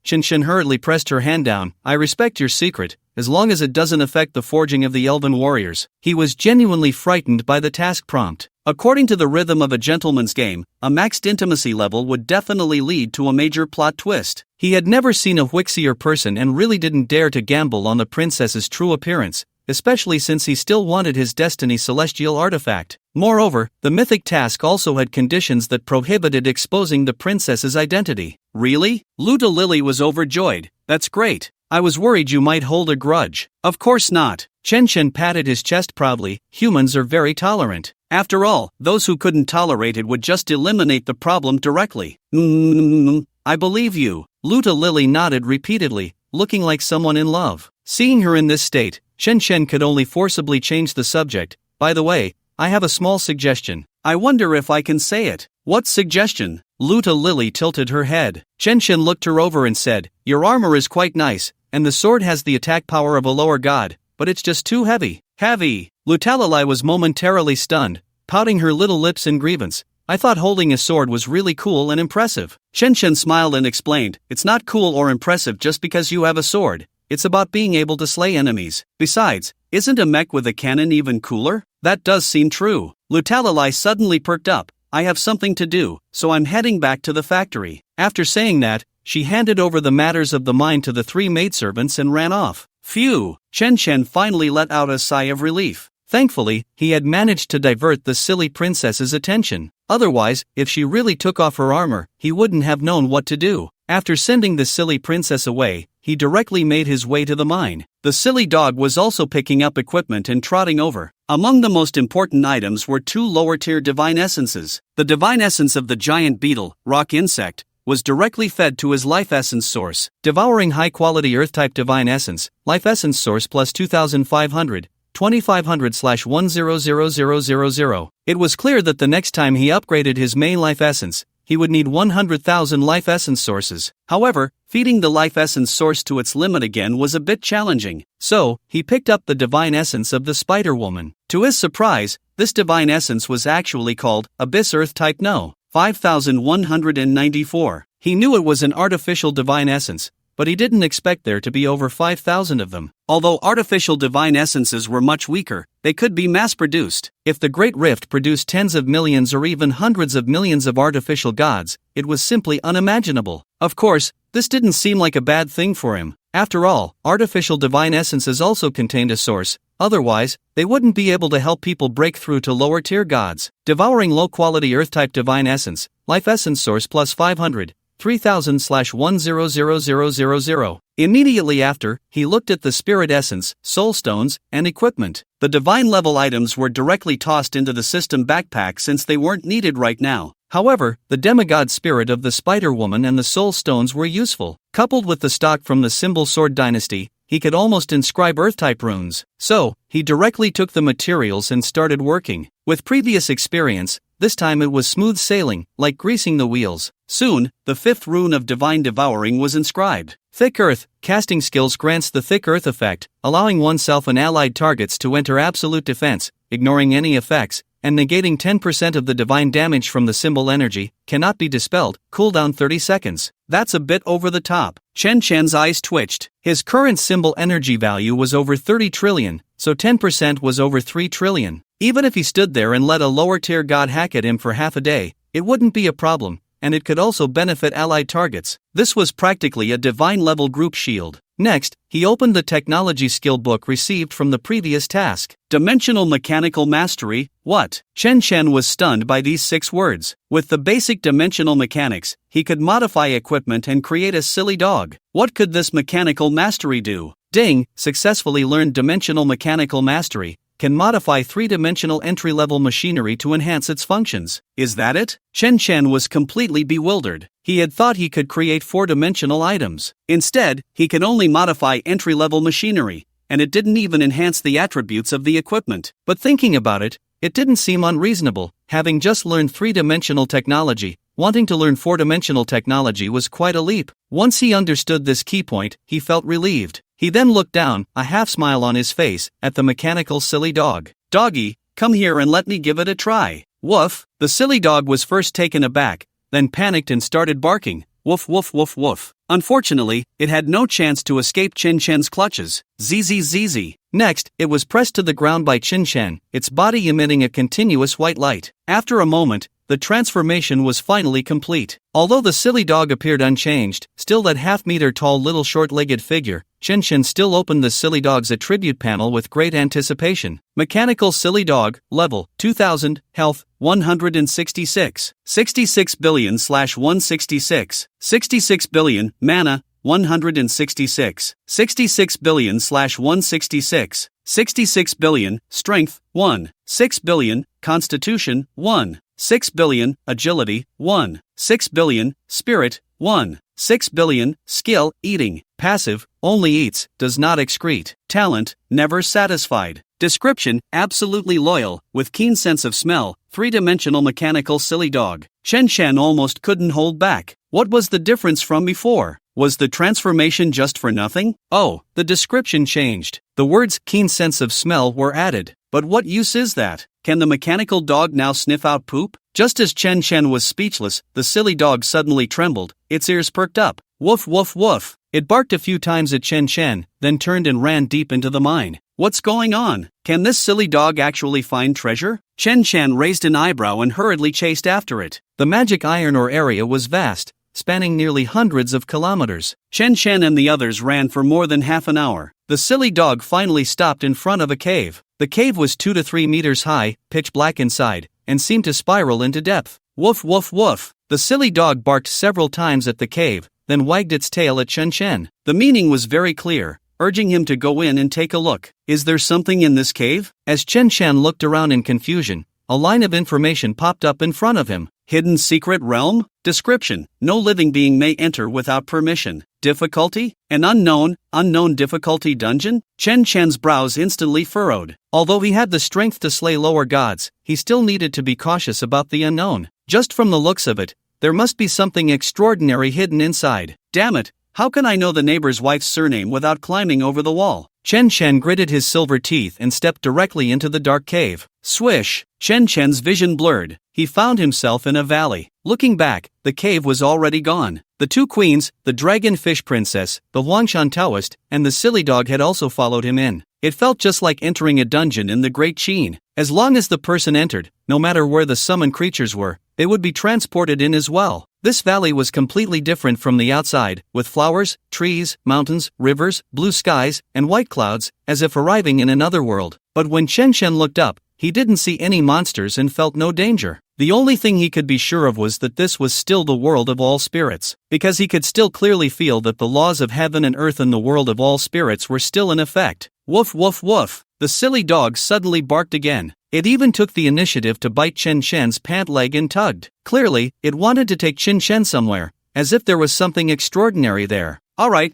Chen Chen hurriedly pressed her hand down. "I respect your secret, as long as it doesn't affect the forging of the elven warriors." He was genuinely frightened by the task prompt. According to the rhythm of a gentleman's game, a maxed intimacy level would definitely lead to a major plot twist. He had never seen a whixier person and really didn't dare to gamble on the princess's true appearance, especially since he still wanted his Destiny celestial artifact. Moreover, the mythic task also had conditions that prohibited exposing the princess's identity. Really? Luta Lily was overjoyed. That's great. I was worried you might hold a grudge. Of course not. Chen Chen patted his chest proudly. Humans are very tolerant. After all, those who couldn't tolerate it would just eliminate the problem directly. I believe you. Luta Lily nodded repeatedly, looking like someone in love. Seeing her in this state, Chen Chen could only forcibly change the subject. By the way, I have a small suggestion. I wonder if I can say it. What suggestion? Luta Lily tilted her head. Chen Chen looked her over and said, "Your armor is quite nice, and the sword has the attack power of a lower god, but it's just too heavy." Heavy? Lutalilai was momentarily stunned, pouting her little lips in grievance. "I thought holding a sword was really cool and impressive." Chen Chen smiled and explained, "It's not cool or impressive just because you have a sword. It's about being able to slay enemies. Besides, isn't a mech with a cannon even cooler?" That does seem true. Lutalilai suddenly perked up. "I have something to do, so I'm heading back to the factory." After saying that, she handed over the matters of the mine to the 3 maidservants and ran off. Phew! Chen Chen finally let out a sigh of relief. Thankfully, he had managed to divert the silly princess's attention. Otherwise, if she really took off her armor, he wouldn't have known what to do. After sending the silly princess away, he directly made his way to the mine. The silly dog was also picking up equipment and trotting over. Among the most important items were 2 lower-tier divine essences. The divine essence of the giant beetle, rock insect, was directly fed to his life essence source. Devouring high-quality earth-type divine essence, life essence source plus 2500, 2500/100000. It was clear that the next time he upgraded his main life essence, he would need 100,000 life essence sources. However, feeding the life essence source to its limit again was a bit challenging. So, he picked up the divine essence of the Spider Woman. To his surprise, this divine essence was actually called Abyss Earth Type No. 5194. He knew it was an artificial divine essence, but he didn't expect there to be over 5,000 of them. Although artificial divine essences were much weaker, they could be mass-produced. If the Great Rift produced tens of millions or even hundreds of millions of artificial gods, it was simply unimaginable. Of course, this didn't seem like a bad thing for him. After all, artificial divine essences also contained a source. Otherwise, they wouldn't be able to help people break through to lower-tier gods. Devouring low-quality Earth-type divine essence, life essence source plus 500, 3000/100000. Immediately after, he looked at the spirit essence, soul stones, and equipment. The divine level items were directly tossed into the system backpack since they weren't needed right now. However, the demigod spirit of the Spider Woman and the soul stones were useful. Coupled with the stock from the Symbol Sword Dynasty, he could almost inscribe Earth-type runes. So, he directly took the materials and started working. With previous experience, this time it was smooth sailing, like greasing the wheels. Soon, the 5th rune of Divine Devouring was inscribed. Thick Earth. Casting skills grants the Thick Earth effect, allowing oneself and allied targets to enter absolute defense, ignoring any effects, and negating 10% of the divine damage from the symbol energy, cannot be dispelled, cooldown 30 seconds. That's a bit over the top. Chen Chen's eyes twitched. His current symbol energy value was over 30 trillion, so 10% was over 3 trillion. Even if he stood there and let a lower-tier god hack at him for half a day, it wouldn't be a problem, and it could also benefit allied targets. This was practically a divine-level group shield. Next, he opened the technology skill book received from the previous task. Dimensional Mechanical Mastery, what? Chen Chen was stunned by these 6 words. With the basic dimensional mechanics, he could modify equipment and create a silly dog. What could this mechanical mastery do? Ding, successfully learned Dimensional Mechanical Mastery, can modify 3-dimensional entry-level machinery to enhance its functions. Is that it? Chen Chen was completely bewildered. He had thought he could create 4-dimensional items. Instead, he can only modify entry-level machinery, and it didn't even enhance the attributes of the equipment. But thinking about it, it didn't seem unreasonable. Having just learned 3-dimensional technology, wanting to learn 4-dimensional technology was quite a leap. Once he understood this key point, he felt relieved. He then looked down, a half-smile on his face, at the mechanical silly dog. Doggy, come here and let me give it a try. Woof! The silly dog was first taken aback, then panicked and started barking. Woof woof woof woof. Unfortunately, it had no chance to escape Chen Chen's clutches. ZZZZ. Next, it was pressed to the ground by Qin Shen, its body emitting a continuous white light. After a moment, the transformation was finally complete. Although the silly dog appeared unchanged, still that half-meter-tall little short-legged figure, Qin Shen still opened the silly dog's attribute panel with great anticipation. Mechanical silly dog, level 2000, health 166, 66 billion/166, 66 billion, mana 166, 66 billion/166, 66 billion, strength 1, 6 billion, constitution 1, 6 billion, agility 1, 6 billion, spirit 1, 6 billion, skill, eating, passive, only eats, does not excrete, talent, never satisfied. Description, absolutely loyal, with keen sense of smell, three-dimensional mechanical silly dog. Qin Shen almost couldn't hold back. What was the difference from before? Was the transformation just for nothing? Oh, the description changed. The words keen sense of smell were added. But what use is that? Can the mechanical dog now sniff out poop? Just as Qin Shen was speechless, the silly dog suddenly trembled, its ears perked up. Woof woof woof. It barked a few times at Qin Shen, then turned and ran deep into the mine. What's going on? Can this silly dog actually find treasure? Qin Shen raised an eyebrow and hurriedly chased after it. The magic iron ore area was vast, spanning nearly hundreds of kilometers. Qin Shen and the others ran for more than half an hour. The silly dog finally stopped in front of a cave. The cave was 2 to 3 meters high, pitch black inside, and seemed to spiral into depth. Woof woof woof. The silly dog barked several times at the cave, then wagged its tail at Qin Shen. The meaning was very clear, urging him to go in and take a look. Is there something in this cave? As Qin Shen looked around in confusion, a line of information popped up in front of him. Hidden secret realm? Description: no living being may enter without permission. Difficulty: an unknown difficulty dungeon? Qin Shen's brows instantly furrowed. Although he had the strength to slay lower gods, he still needed to be cautious about the unknown. Just from the looks of it, there must be something extraordinary hidden inside. Damn it, how can I know the neighbor's wife's surname without climbing over the wall? Qin Shen gritted his silver teeth and stepped directly into the dark cave. Swish! Qin Shen's vision blurred. He found himself in a valley. Looking back, the cave was already gone. The two queens, the dragon fish princess, the Huangshan Taoist, and the silly dog had also followed him in. It felt just like entering a dungeon in the Great Qin. As long as the person entered, no matter where the summoned creatures were, they would be transported in as well. This valley was completely different from the outside, with flowers, trees, mountains, rivers, blue skies, and white clouds, as if arriving in another world. But when Qin Shen looked up, he didn't see any monsters and felt no danger. The only thing he could be sure of was that this was still the world of all spirits, because he could still clearly feel that the laws of heaven and earth in the world of all spirits were still in effect. Woof woof woof. The silly dog suddenly barked again. It even took the initiative to bite Qin Shen's pant leg and tugged. Clearly, it wanted to take Qin Shen somewhere, as if there was something extraordinary there. All right,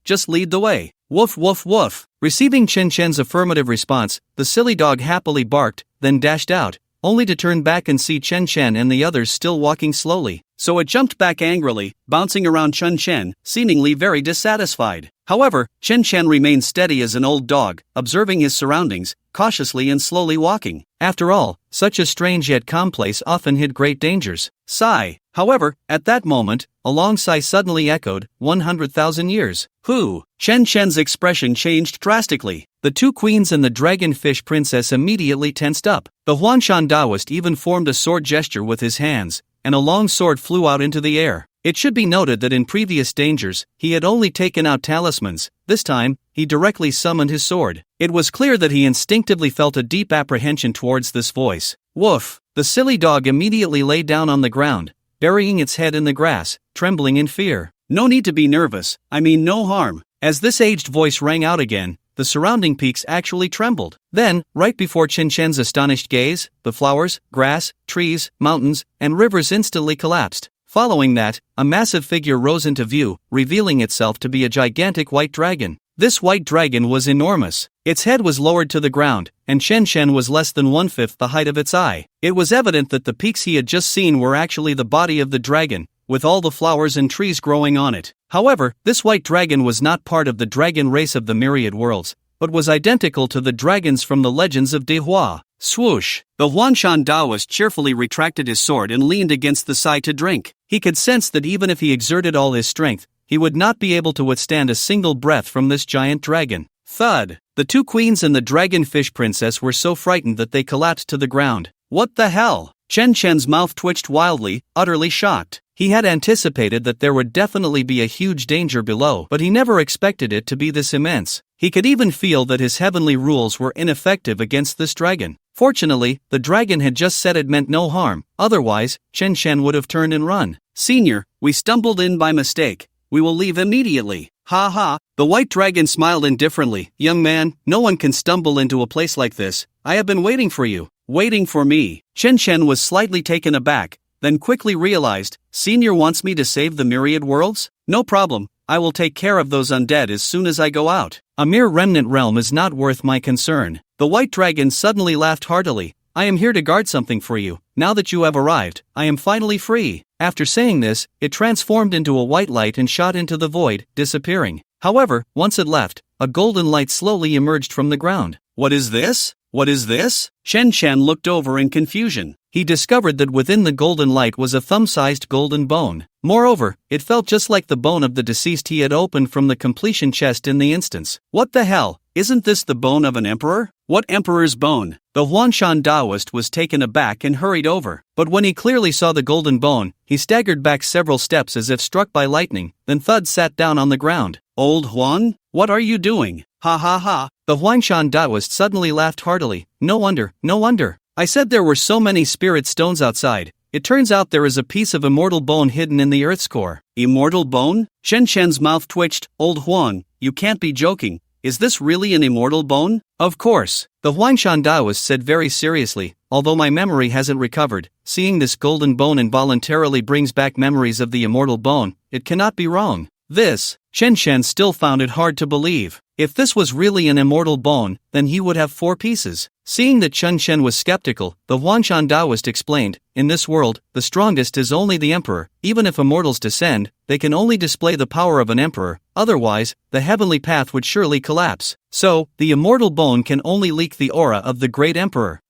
just lead the way. Woof woof woof. Receiving Qin Shen's affirmative response, the silly dog happily barked, then dashed out, only to turn back and see Qin Shen and the others still walking slowly. So it jumped back angrily, bouncing around Qin Shen, seemingly very dissatisfied. However, Qin Shen remained steady as an old dog, observing his surroundings, cautiously and slowly walking. After all, such a strange yet calm place often hid great dangers. Sigh. However, at that moment, a long sigh suddenly echoed, 100,000 years. Who? Qin Shen's expression changed drastically. The two queens and the dragonfish princess immediately tensed up. The Huangshan Taoist even formed a sword gesture with his hands, and a long sword flew out into the air. It should be noted that in previous dangers, he had only taken out talismans. This time, he directly summoned his sword. It was clear that he instinctively felt a deep apprehension towards this voice. Woof! The silly dog immediately lay down on the ground, burying its head in the grass, trembling in fear. No need to be nervous, I mean no harm. As this aged voice rang out again, the surrounding peaks actually trembled. Then, right before Qin Shen's astonished gaze, the flowers, grass, trees, mountains, and rivers instantly collapsed. Following that, a massive figure rose into view, revealing itself to be a gigantic white dragon. This white dragon was enormous. Its head was lowered to the ground, and Qin Shen was less than 1/5 the height of its eye. It was evident that the peaks he had just seen were actually the body of the dragon, with all the flowers and trees growing on it. However, this white dragon was not part of the dragon race of the myriad worlds, but was identical to the dragons from the legends of Dehua. Swoosh! The Huangshan Taoist cheerfully retracted his sword and leaned against the side to drink. He could sense that even if he exerted all his strength, he would not be able to withstand a single breath from this giant dragon. Thud! The two queens and the dragonfish princess were so frightened that they collapsed to the ground. What the hell? Chen Chen's mouth twitched wildly, utterly shocked. He had anticipated that there would definitely be a huge danger below, but he never expected it to be this immense. He could even feel that his heavenly rules were ineffective against this dragon. Fortunately, the dragon had just said it meant no harm, otherwise, Chen Chen would have turned and run. Senior, we stumbled in by mistake. We will leave immediately. Ha ha. The white dragon smiled indifferently. Young man, no one can stumble into a place like this. I have been waiting for you. Waiting for me. Chen Chen was slightly taken aback, then quickly realized, Senior wants me to save the myriad worlds? No problem, I will take care of those undead as soon as I go out. A mere remnant realm is not worth my concern. The white dragon suddenly laughed heartily. I am here to guard something for you. Now that you have arrived, I am finally free. After saying this, it transformed into a white light and shot into the void, disappearing. However, once it left, a golden light slowly emerged from the ground. What is this? What is this? Chen Chen looked over in confusion. He discovered that within the golden light was a thumb-sized golden bone. Moreover, it felt just like the bone of the deceased he had opened from the completion chest in the instance. What the hell? Isn't this the bone of an emperor? What emperor's bone? The Huanshan Taoist was taken aback and hurried over. But when he clearly saw the golden bone, he staggered back several steps as if struck by lightning, then thud sat down on the ground. Old Huan? What are you doing? Ha ha ha. The Huanshan Taoist suddenly laughed heartily. No wonder, no wonder. I said there were so many spirit stones outside. It turns out there is a piece of immortal bone hidden in the earth's core. Immortal bone? Shen Shen's mouth twitched. Old Huan, you can't be joking. Is this really an immortal bone? Of course. The Huanshan Taoist said very seriously, although my memory hasn't recovered, seeing this golden bone involuntarily brings back memories of the immortal bone, it cannot be wrong. This, Chen Chen still found it hard to believe. If this was really an immortal bone, then he would have 4 pieces. Seeing that Chen Chen was skeptical, the Huanshan Taoist explained, in this world, the strongest is only the emperor. Even if immortals descend, they can only display the power of an emperor, otherwise, the heavenly path would surely collapse. So, the immortal bone can only leak the aura of the great emperor.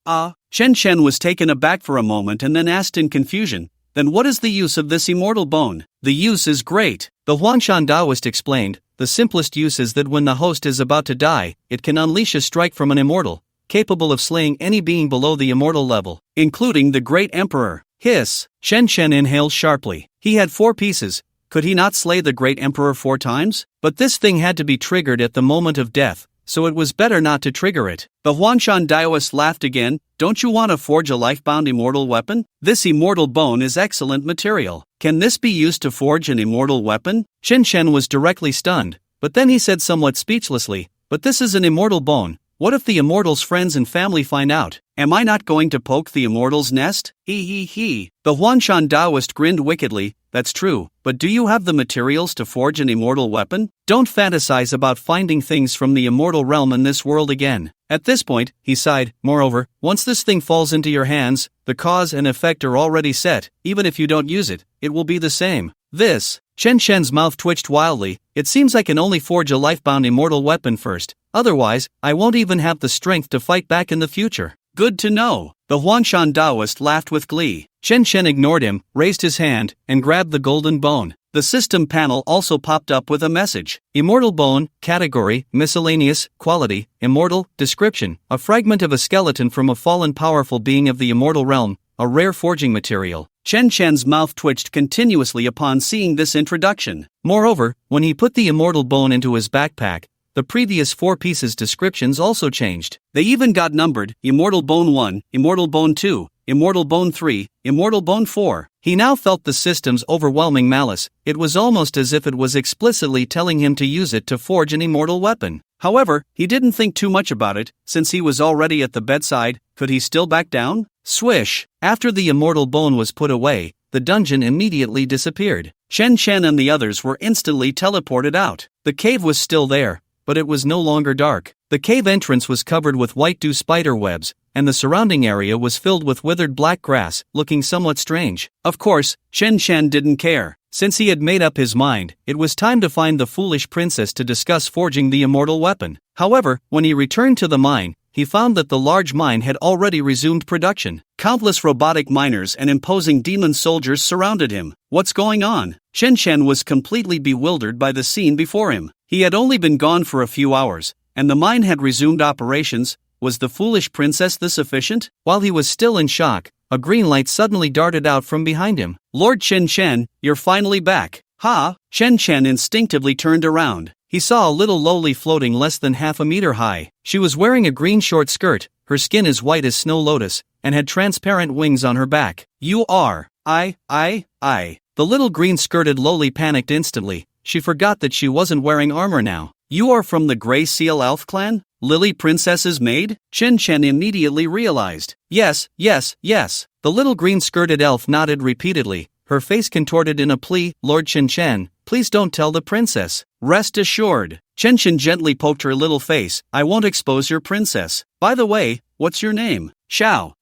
Chen Chen was taken aback for a moment and then asked in confusion, then what is the use of this immortal bone? The use is great. The Huanshan Taoist explained, the simplest use is that when the host is about to die, it can unleash a strike from an immortal, capable of slaying any being below the immortal level, including the great emperor. Hiss. Chen Chen inhaled sharply. He had 4 pieces. Could he not slay the great emperor 4 times? But this thing had to be triggered at the moment of death, so it was better not to trigger it. The Huanshan Taoist laughed again. Don't you want to forge a life-bound immortal weapon? This immortal bone is excellent material. Can this be used to forge an immortal weapon? Chen Chen was directly stunned, but then he said somewhat speechlessly, but this is an immortal bone. What if the immortal's friends and family find out? Am I not going to poke the immortal's nest? He. The Huanshan Taoist grinned wickedly. That's true, but do you have the materials to forge an immortal weapon? Don't fantasize about finding things from the immortal realm in this world again. At this point, he sighed, moreover, once this thing falls into your hands, the cause and effect are already set. Even if you don't use it, it will be the same. This. Chen Shen's mouth twitched wildly. It seems I can only forge a life-bound immortal weapon first. Otherwise, I won't even have the strength to fight back in the future. Good to know. The Huanshan Taoist laughed with glee. Chen Chen ignored him, raised his hand, and grabbed the golden bone. The system panel also popped up with a message. Immortal bone, category, miscellaneous, quality, immortal, description, a fragment of a skeleton from a fallen powerful being of the immortal realm, a rare forging material. Chen Chen's mouth twitched continuously upon seeing this introduction. Moreover, when he put the immortal bone into his backpack, the previous 4 pieces' descriptions also changed. They even got numbered: Immortal Bone 1, Immortal Bone 2, Immortal Bone 3, Immortal Bone 4. He now felt the system's overwhelming malice. It was almost as if it was explicitly telling him to use it to forge an immortal weapon. However, he didn't think too much about it, since he was already at the bedside. Could he still back down? Swish! After the immortal bone was put away, the dungeon immediately disappeared. Chen Chen and the others were instantly teleported out. The cave was still there, but it was no longer dark. The cave entrance was covered with white dew spider webs, and the surrounding area was filled with withered black grass, looking somewhat strange. Of course, Chen Chen didn't care. Since he had made up his mind, it was time to find the foolish princess to discuss forging the immortal weapon. However, when he returned to the mine, he found that the large mine had already resumed production. Countless robotic miners and imposing demon soldiers surrounded him. What's going on? Chen Chen was completely bewildered by the scene before him. He had only been gone for a few hours, and the mine had resumed operations. Was the foolish princess this efficient? While he was still in shock, a green light suddenly darted out from behind him. Lord Chen Chen, you're finally back. Ha! Chen Chen instinctively turned around. He saw a little lowly floating less than half a meter high. She was wearing a green short skirt, her skin as white as snow lotus, and had transparent wings on her back. You are. The little green-skirted lowly panicked instantly. She forgot that she wasn't wearing armor now. You are from the Gray Seal Elf clan? Lily Princess's maid? Chen Chen immediately realized. Yes. The little green-skirted elf nodded repeatedly, her face contorted in a plea. Lord Chen Chen, please don't tell the princess. Rest assured. Chen Chen gently poked her little face. I won't expose your princess. By the way, what's your name? Xiao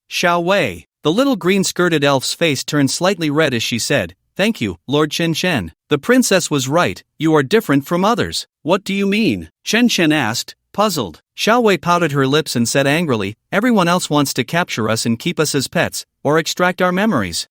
Wei. The little green-skirted elf's face turned slightly red as she said, Thank you, Lord Chen Chen. The princess was right, you are different from others. What do you mean? Chen Chen asked, puzzled. Xiao Wei pouted her lips and said angrily, Everyone else wants to capture us and keep us as pets, or extract our memories.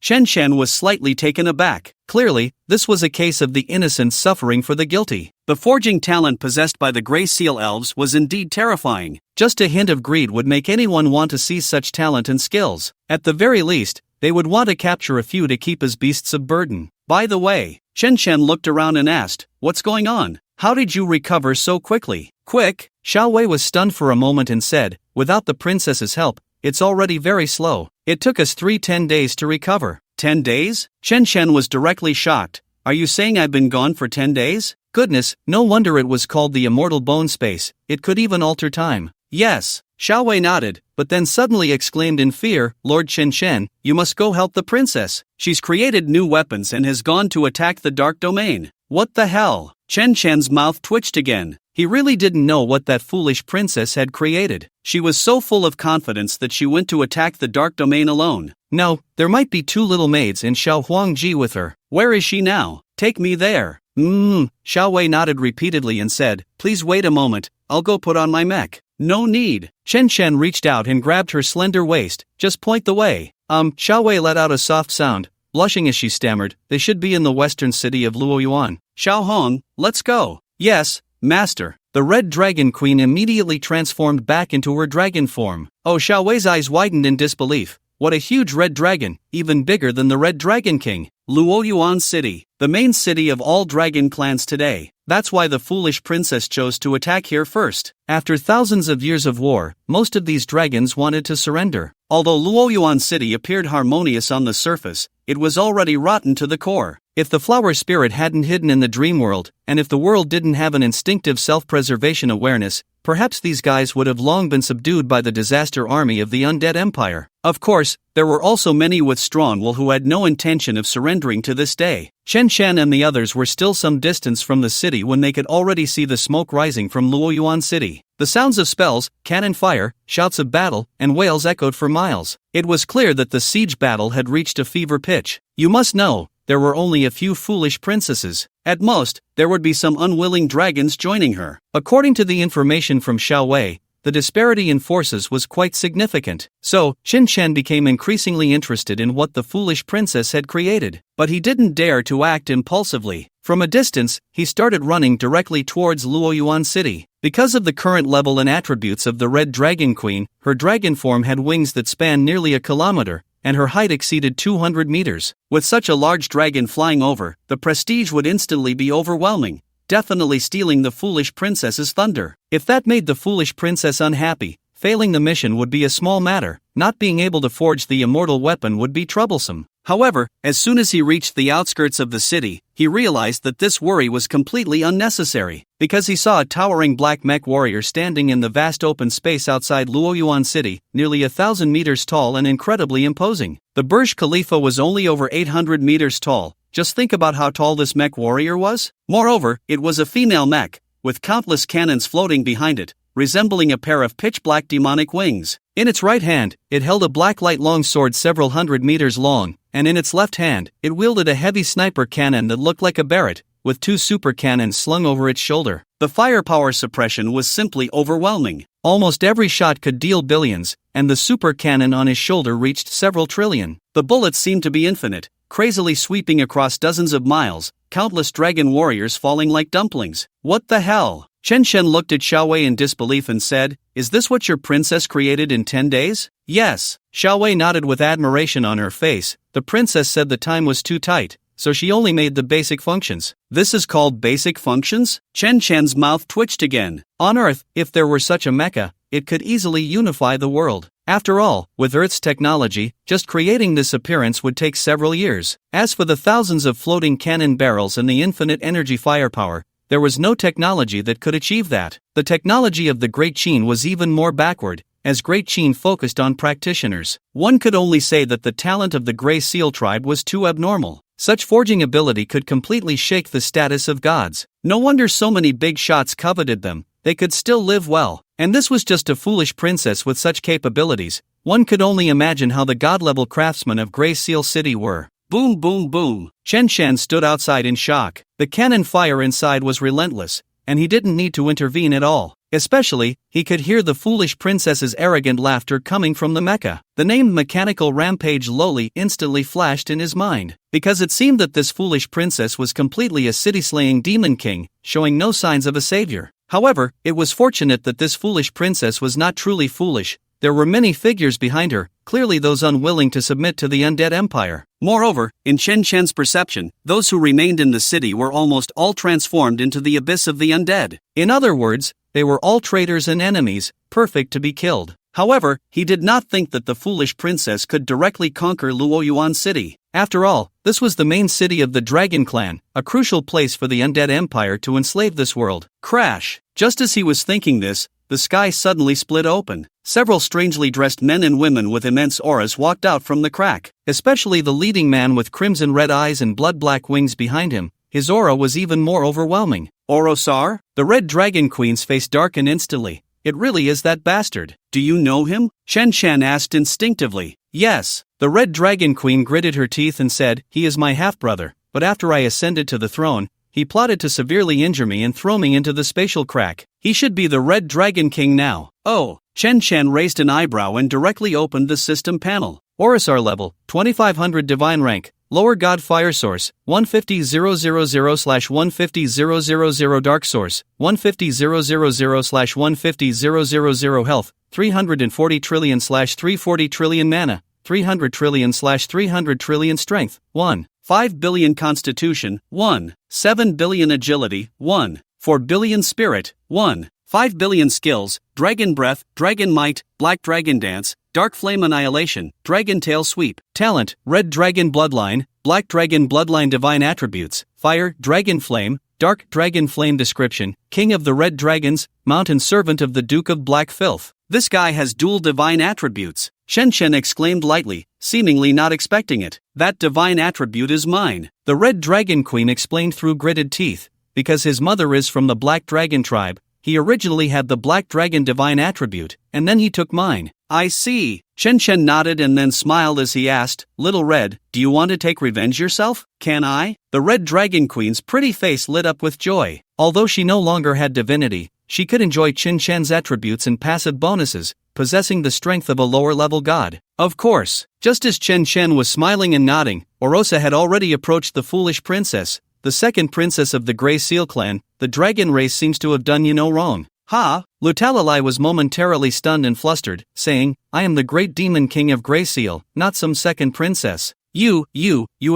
Chen Chen was slightly taken aback. Clearly, this was a case of the innocent suffering for the guilty. The forging talent possessed by the Gray Seal Elves was indeed terrifying. Just a hint of greed would make anyone want to seize such talent and skills. At the very least, they would want to capture a few to keep as beasts of burden. By the way, Chen Chen looked around and asked, What's going on? How did you recover so quickly? Quick? Xiao Wei was stunned for a moment and said, Without the princess's help, it's already very slow. It took us 10 days to recover. 10 days? Chen Chen was directly shocked. Are you saying I've been gone for 10 days? Goodness, no wonder it was called the immortal bone space. It could even alter time. Yes. Xiao Wei nodded, but then suddenly exclaimed in fear, Lord Chen Chen, you must go help the princess. She's created new weapons and has gone to attack the dark domain. What the hell? Chen Chen's mouth twitched again. He really didn't know what that foolish princess had created. She was so full of confidence that she went to attack the dark domain alone. No, there might be 2 little maids and Xiao Huangji with her. Where is she now? Take me there. Xiao Wei nodded repeatedly and said, Please wait a moment, I'll go put on my mech. No need. Chen Chen reached out and grabbed her slender waist. Just point the way. Xiao Wei let out a soft sound, blushing as she stammered, They should be in the western city of Luoyuan. Xiao Hong, let's go. Yes, master. The Red Dragon Queen immediately transformed back into her dragon form. Oh, Xiao Wei's eyes widened in disbelief. What a huge red dragon, even bigger than the Red Dragon King. Luoyuan City, the main city of all dragon clans today. That's why the foolish princess chose to attack here first. After thousands of years of war, most of these dragons wanted to surrender. Although Luoyuan City appeared harmonious on the surface, it was already rotten to the core. If the flower spirit hadn't hidden in the dream world, and if the world didn't have an instinctive self-preservation awareness, perhaps these guys would have long been subdued by the disaster army of the undead empire. Of course, there were also many with strong will who had no intention of surrendering to this day. Chen Chen and the others were still some distance from the city when they could already see the smoke rising from Luoyuan City. The sounds of spells, cannon fire, shouts of battle, and wails echoed for miles. It was clear that the siege battle had reached a fever pitch. You must know, there were only a few foolish princesses. At most, there would be some unwilling dragons joining her. According to the information from Xiao Wei, the disparity in forces was quite significant. So, Chen Chen became increasingly interested in what the foolish princess had created. But he didn't dare to act impulsively. From a distance, he started running directly towards Luoyuan City. Because of the current level and attributes of the Red Dragon Queen, her dragon form had wings that spanned nearly a kilometer, and her height exceeded 200 meters. With such a large dragon flying over, the prestige would instantly be overwhelming, definitely stealing the foolish princess's thunder. If that made the foolish princess unhappy, failing the mission would be a small matter. Not being able to forge the immortal weapon would be troublesome. However, as soon as he reached the outskirts of the city, he realized that this worry was completely unnecessary, because he saw a towering black mech warrior standing in the vast open space outside Luoyuan City, nearly 1,000 meters tall and incredibly imposing. The Burj Khalifa was only over 800 meters tall. Just think about how tall this mech warrior was. Moreover, it was a female mech, with countless cannons floating behind it, resembling a pair of pitch-black demonic wings. In its right hand, it held a black light long sword several hundred meters long, and in its left hand, it wielded a heavy sniper cannon that looked like a Barrett, with 2 super cannons slung over its shoulder. The firepower suppression was simply overwhelming. Almost every shot could deal billions, and the super cannon on his shoulder reached several trillion. The bullets seemed to be infinite, crazily sweeping across dozens of miles, countless dragon warriors falling like dumplings. What the hell? Chen Shen looked at Xiaowei in disbelief and said, "Is this what your princess created in 10 days? Yes." Xiaowei nodded with admiration on her face. The princess said the time was too tight, so she only made the basic functions. This is called basic functions? Chen Shen's mouth twitched again. On Earth, if there were such a mecha, it could easily unify the world. After all, with Earth's technology, just creating this appearance would take several years. As for the thousands of floating cannon barrels and the infinite energy firepower, there was no technology that could achieve that. The technology of the Great Qin was even more backward, as Great Qin focused on practitioners. One could only say that the talent of the Grey Seal tribe was too abnormal. Such forging ability could completely shake the status of gods. No wonder so many big shots coveted them. They could still live well. And this was just a foolish princess with such capabilities. One could only imagine how the god-level craftsmen of Grey Seal City were. Boom boom boom. Chen Shen stood outside in shock. The cannon fire inside was relentless, and he didn't need to intervene at all. Especially, he could hear the foolish princess's arrogant laughter coming from the mecha. The name Mechanical Rampage Loli instantly flashed in his mind, because it seemed that this foolish princess was completely a city-slaying demon king, showing no signs of a savior. However, it was fortunate that this foolish princess was not truly foolish. There were many figures behind her, clearly those unwilling to submit to the undead empire. Moreover, in Chen Shen's perception, those who remained in the city were almost all transformed into the abyss of the undead. In other words, they were all traitors and enemies, perfect to be killed. However, he did not think that the foolish princess could directly conquer Luoyuan City. After all, this was the main city of the Dragon Clan, a crucial place for the undead empire to enslave this world. Crash! Just as he was thinking this, the sky suddenly split open. Several strangely dressed men and women with immense auras walked out from the crack, especially the leading man with crimson red eyes and blood-black wings behind him. His aura was even more overwhelming. Orosar? The Red Dragon Queen's face darkened instantly. It really is that bastard. Do you know him? Chen Shen asked instinctively. Yes. The Red Dragon Queen gritted her teeth and said, "He is my half-brother, but after I ascended to the throne, he plotted to severely injure me and throw me into the spatial crack. He should be the Red Dragon King now." Oh. Chen Shen raised an eyebrow and directly opened the system panel. Orosar level, 2500 divine rank. Lower God Fire Source, 150,000/150,000 Dark Source, 150,000/150,000 Health, 340 trillion/340 trillion Mana, 300 trillion/300 trillion Strength, 1. 5 billion Constitution, 1. 7 billion Agility, 1. 4 billion Spirit, 1. 5 billion Skills, Dragon Breath, Dragon Might, Black Dragon Dance, Dark Flame Annihilation, Dragon Tail Sweep. Talent, Red Dragon Bloodline, Black Dragon Bloodline Divine Attributes, Fire, Dragon Flame, Dark Dragon Flame Description, King of the Red Dragons, Mountain Servant of the Duke of Black Filth. This guy has dual divine attributes. Chen Shen exclaimed lightly, seemingly not expecting it. That divine attribute is mine. The Red Dragon Queen explained through gritted teeth. Because his mother is from the Black Dragon tribe, he originally had the Black Dragon divine attribute, and then he took mine. I see. Chen Shen nodded and then smiled as he asked, "Little Red, do you want to take revenge yourself? Can I?" The Red Dragon Queen's pretty face lit up with joy. Although she no longer had divinity, she could enjoy Chen Shen's attributes and passive bonuses, possessing the strength of a lower-level god. Of course. Just as Chen Shen was smiling and nodding, Orosa had already approached the foolish princess, the second princess of the Grey Seal clan. The dragon race seems to have done you no wrong. Ha! Lutalali was momentarily stunned and flustered, saying, "I am the great demon king of Grey Seal, not some second princess. You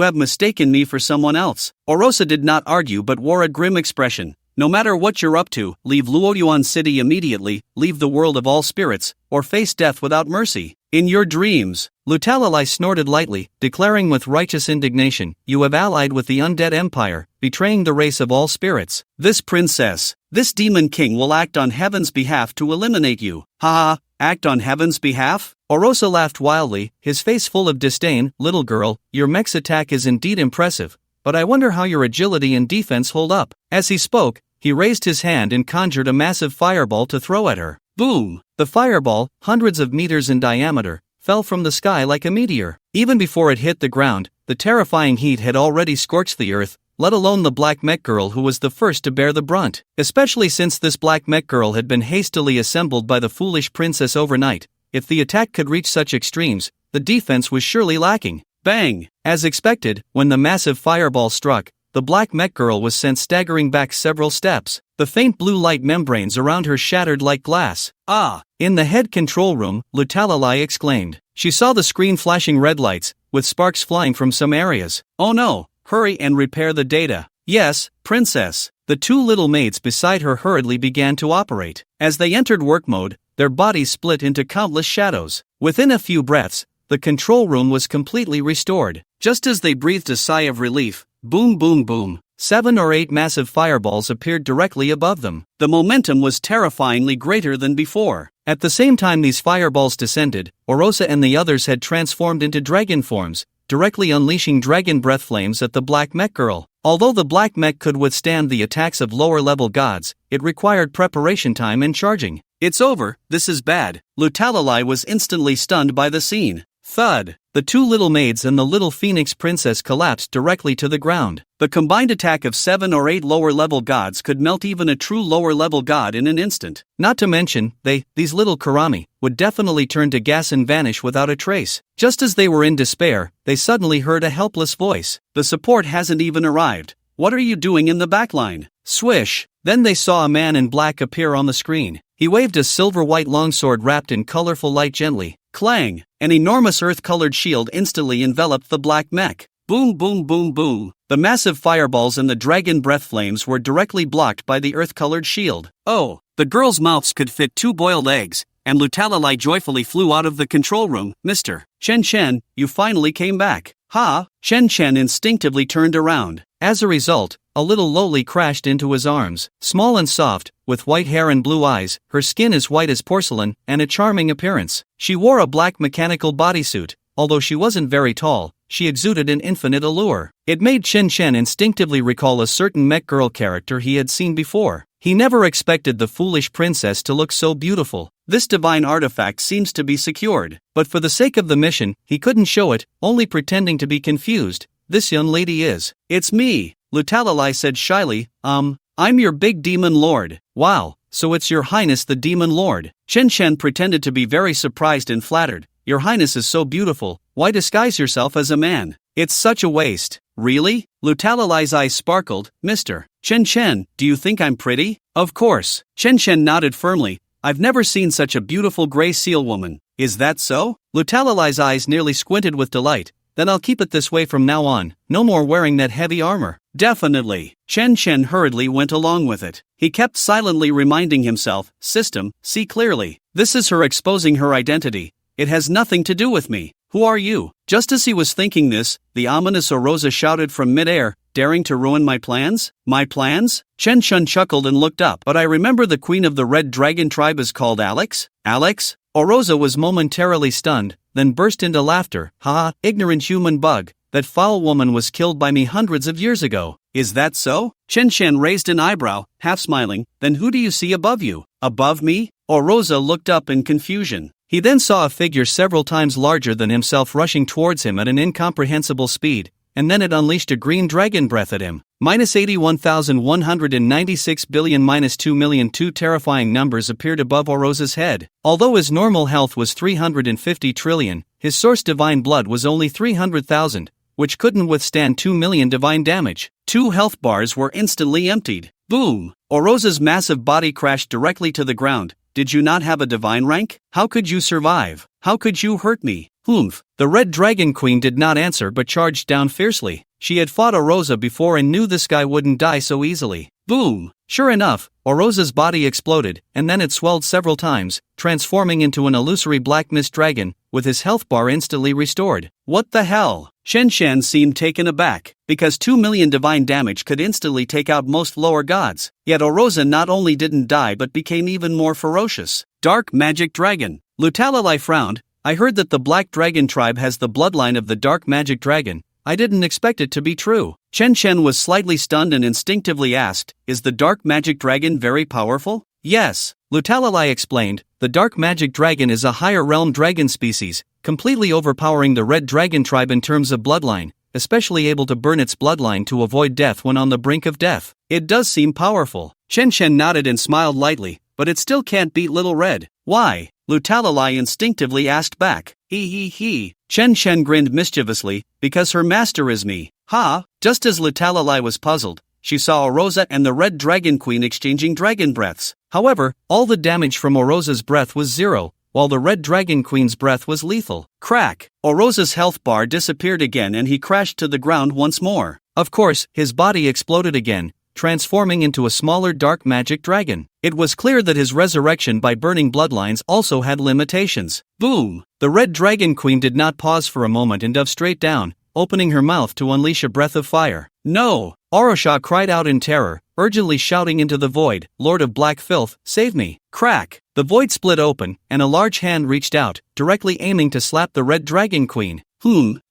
have mistaken me for someone else." Orosa did not argue but wore a grim expression. "No matter what you're up to, leave Luoyuan City immediately, leave the world of all spirits, or face death without mercy. In your dreams." Lutalali snorted lightly, declaring with righteous indignation, "You have allied with the undead empire, betraying the race of all spirits. This princess, this demon king will act on heaven's behalf to eliminate you." Ha ha, act on heaven's behalf? Orosa laughed wildly, his face full of disdain. "Little girl, your mech's attack is indeed impressive, but I wonder how your agility and defense hold up." As he spoke, he raised his hand and conjured a massive fireball to throw at her. Boom! The fireball, hundreds of meters in diameter, fell from the sky like a meteor. Even before it hit the ground, the terrifying heat had already scorched the earth, let alone the black mech girl who was the first to bear the brunt. Especially since this black mech girl had been hastily assembled by the foolish princess overnight. If the attack could reach such extremes, the defense was surely lacking. Bang! As expected, when the massive fireball struck, the black mech girl was sent staggering back several steps. The faint blue light membranes around her shattered like glass. Ah! In the head control room, Lutalilai exclaimed. She saw the screen flashing red lights, with sparks flying from some areas. Oh no! Hurry and repair the data. Yes, princess. The two little maids beside her hurriedly began to operate. As they entered work mode, their bodies split into countless shadows. Within a few breaths, the control room was completely restored. Just as they breathed a sigh of relief, boom boom boom, 7 or 8 massive fireballs appeared directly above them. The momentum was terrifyingly greater than before. At the same time these fireballs descended, Orosa and the others had transformed into dragon forms, directly unleashing dragon breath flames at the black mech girl. Although the black mech could withstand the attacks of lower-level gods, it required preparation time and charging. It's over, this is bad. Lutalilai was instantly stunned by the scene. Thud! The two little maids and the little phoenix princess collapsed directly to the ground. The combined attack of 7 or 8 lower-level gods could melt even a true lower-level god in an instant. Not to mention, these little Karami, would definitely turn to gas and vanish without a trace. Just as they were in despair, they suddenly heard a helpless voice. The support hasn't even arrived. What are you doing in the backline? Swish! Then they saw a man in black appear on the screen. He waved a silver-white longsword wrapped in colorful light gently. Clang! An enormous earth-colored shield instantly enveloped the black mech. Boom boom boom boom. The massive fireballs and the dragon breath flames were directly blocked by the earth-colored shield. Oh! The girls' mouths could fit 2 boiled eggs, and Lutalilai joyfully flew out of the control room. Mr. Chen, you finally came back. Ha! Chen instinctively turned around. As a result, a little lowly crashed into his arms. Small and soft, with white hair and blue eyes, her skin as white as porcelain, and a charming appearance. She wore a black mechanical bodysuit. Although she wasn't very tall, she exuded an infinite allure. It made Chen instinctively recall a certain mech girl character he had seen before. He never expected the foolish princess to look so beautiful. This divine artifact seems to be secured. But for the sake of the mission, he couldn't show it, only pretending to be confused. This young lady is. It's me, Lutalilai said shyly. I'm your big demon lord. Wow, so it's your highness the demon lord. Chen pretended to be very surprised and flattered. Your highness is so beautiful, why disguise yourself as a man? It's such a waste. Really? Lutalilai's eyes sparkled. Mr. Chen, do you think I'm pretty? Of course. Chen nodded firmly. I've never seen such a beautiful gray seal woman. Is that so? Lutalilai's eyes nearly squinted with delight. Then I'll keep it this way from now on, no more wearing that heavy armor. Definitely. Chen hurriedly went along with it. He kept silently reminding himself, system, see clearly. This is her exposing her identity. It has nothing to do with me. Who are you? Just as he was thinking this, the ominous Orosa shouted from midair, daring to ruin my plans? My plans? Chen chuckled and looked up. But I remember the queen of the red dragon tribe is called Alex? Alex? Orosa was momentarily stunned, then burst into laughter. Ha, ignorant human bug, that foul woman was killed by me hundreds of years ago. Is that so? Chen raised an eyebrow, half smiling. Then who do you see above you? Above me? Orosa looked up in confusion. He then saw a figure several times larger than himself rushing towards him at an incomprehensible speed, and then it unleashed a green dragon breath at him. -81,196 billion -2 million. Two terrifying numbers appeared above Orosa's head. Although his normal health was 350 trillion, his source divine blood was only 300,000, which couldn't withstand 2 million divine damage. 2 health bars were instantly emptied. Boom! Orosa's massive body crashed directly to the ground. Did you not have a divine rank? How could you survive? How could you hurt me? Humph. The Red Dragon Queen did not answer but charged down fiercely. She had fought Orosa before and knew this guy wouldn't die so easily. Boom! Sure enough, Orosa's body exploded, and then it swelled several times, transforming into an illusory black mist dragon, with his health bar instantly restored. What the hell? Chen seemed taken aback, because 2 million divine damage could instantly take out most lower gods. Yet Orosa not only didn't die but became even more ferocious. Dark Magic Dragon. Lutalilai frowned. I heard that the Black Dragon tribe has the bloodline of the Dark Magic Dragon. I didn't expect it to be true. Chen was slightly stunned and instinctively asked, is the Dark Magic Dragon very powerful? Yes, Lutalilai explained, the Dark Magic Dragon is a higher realm dragon species, completely overpowering the Red Dragon tribe in terms of bloodline, especially able to burn its bloodline to avoid death when on the brink of death. It does seem powerful. Chen nodded and smiled lightly, but it still can't beat Little Red. Why? Lutalilai instinctively asked back. He. Chen grinned mischievously, because her master is me. Ha, Just as Lutalalai was puzzled, she saw Oroza and the Red Dragon Queen exchanging dragon breaths. However, all the damage from Oroza's breath was 0, while the Red Dragon Queen's breath was lethal. Crack! Oroza's health bar disappeared again and he crashed to the ground once more. Of course, his body exploded again, transforming into a smaller dark magic dragon. It was clear that his resurrection by burning bloodlines also had limitations. Boom! The Red Dragon Queen did not pause for a moment and dove straight down, opening her mouth to unleash a breath of fire. No! Orosha cried out in terror, urgently shouting into the void, "Lord of Black Filth, save me!" Crack! The void split open, and a large hand reached out, directly aiming to slap the Red Dragon Queen.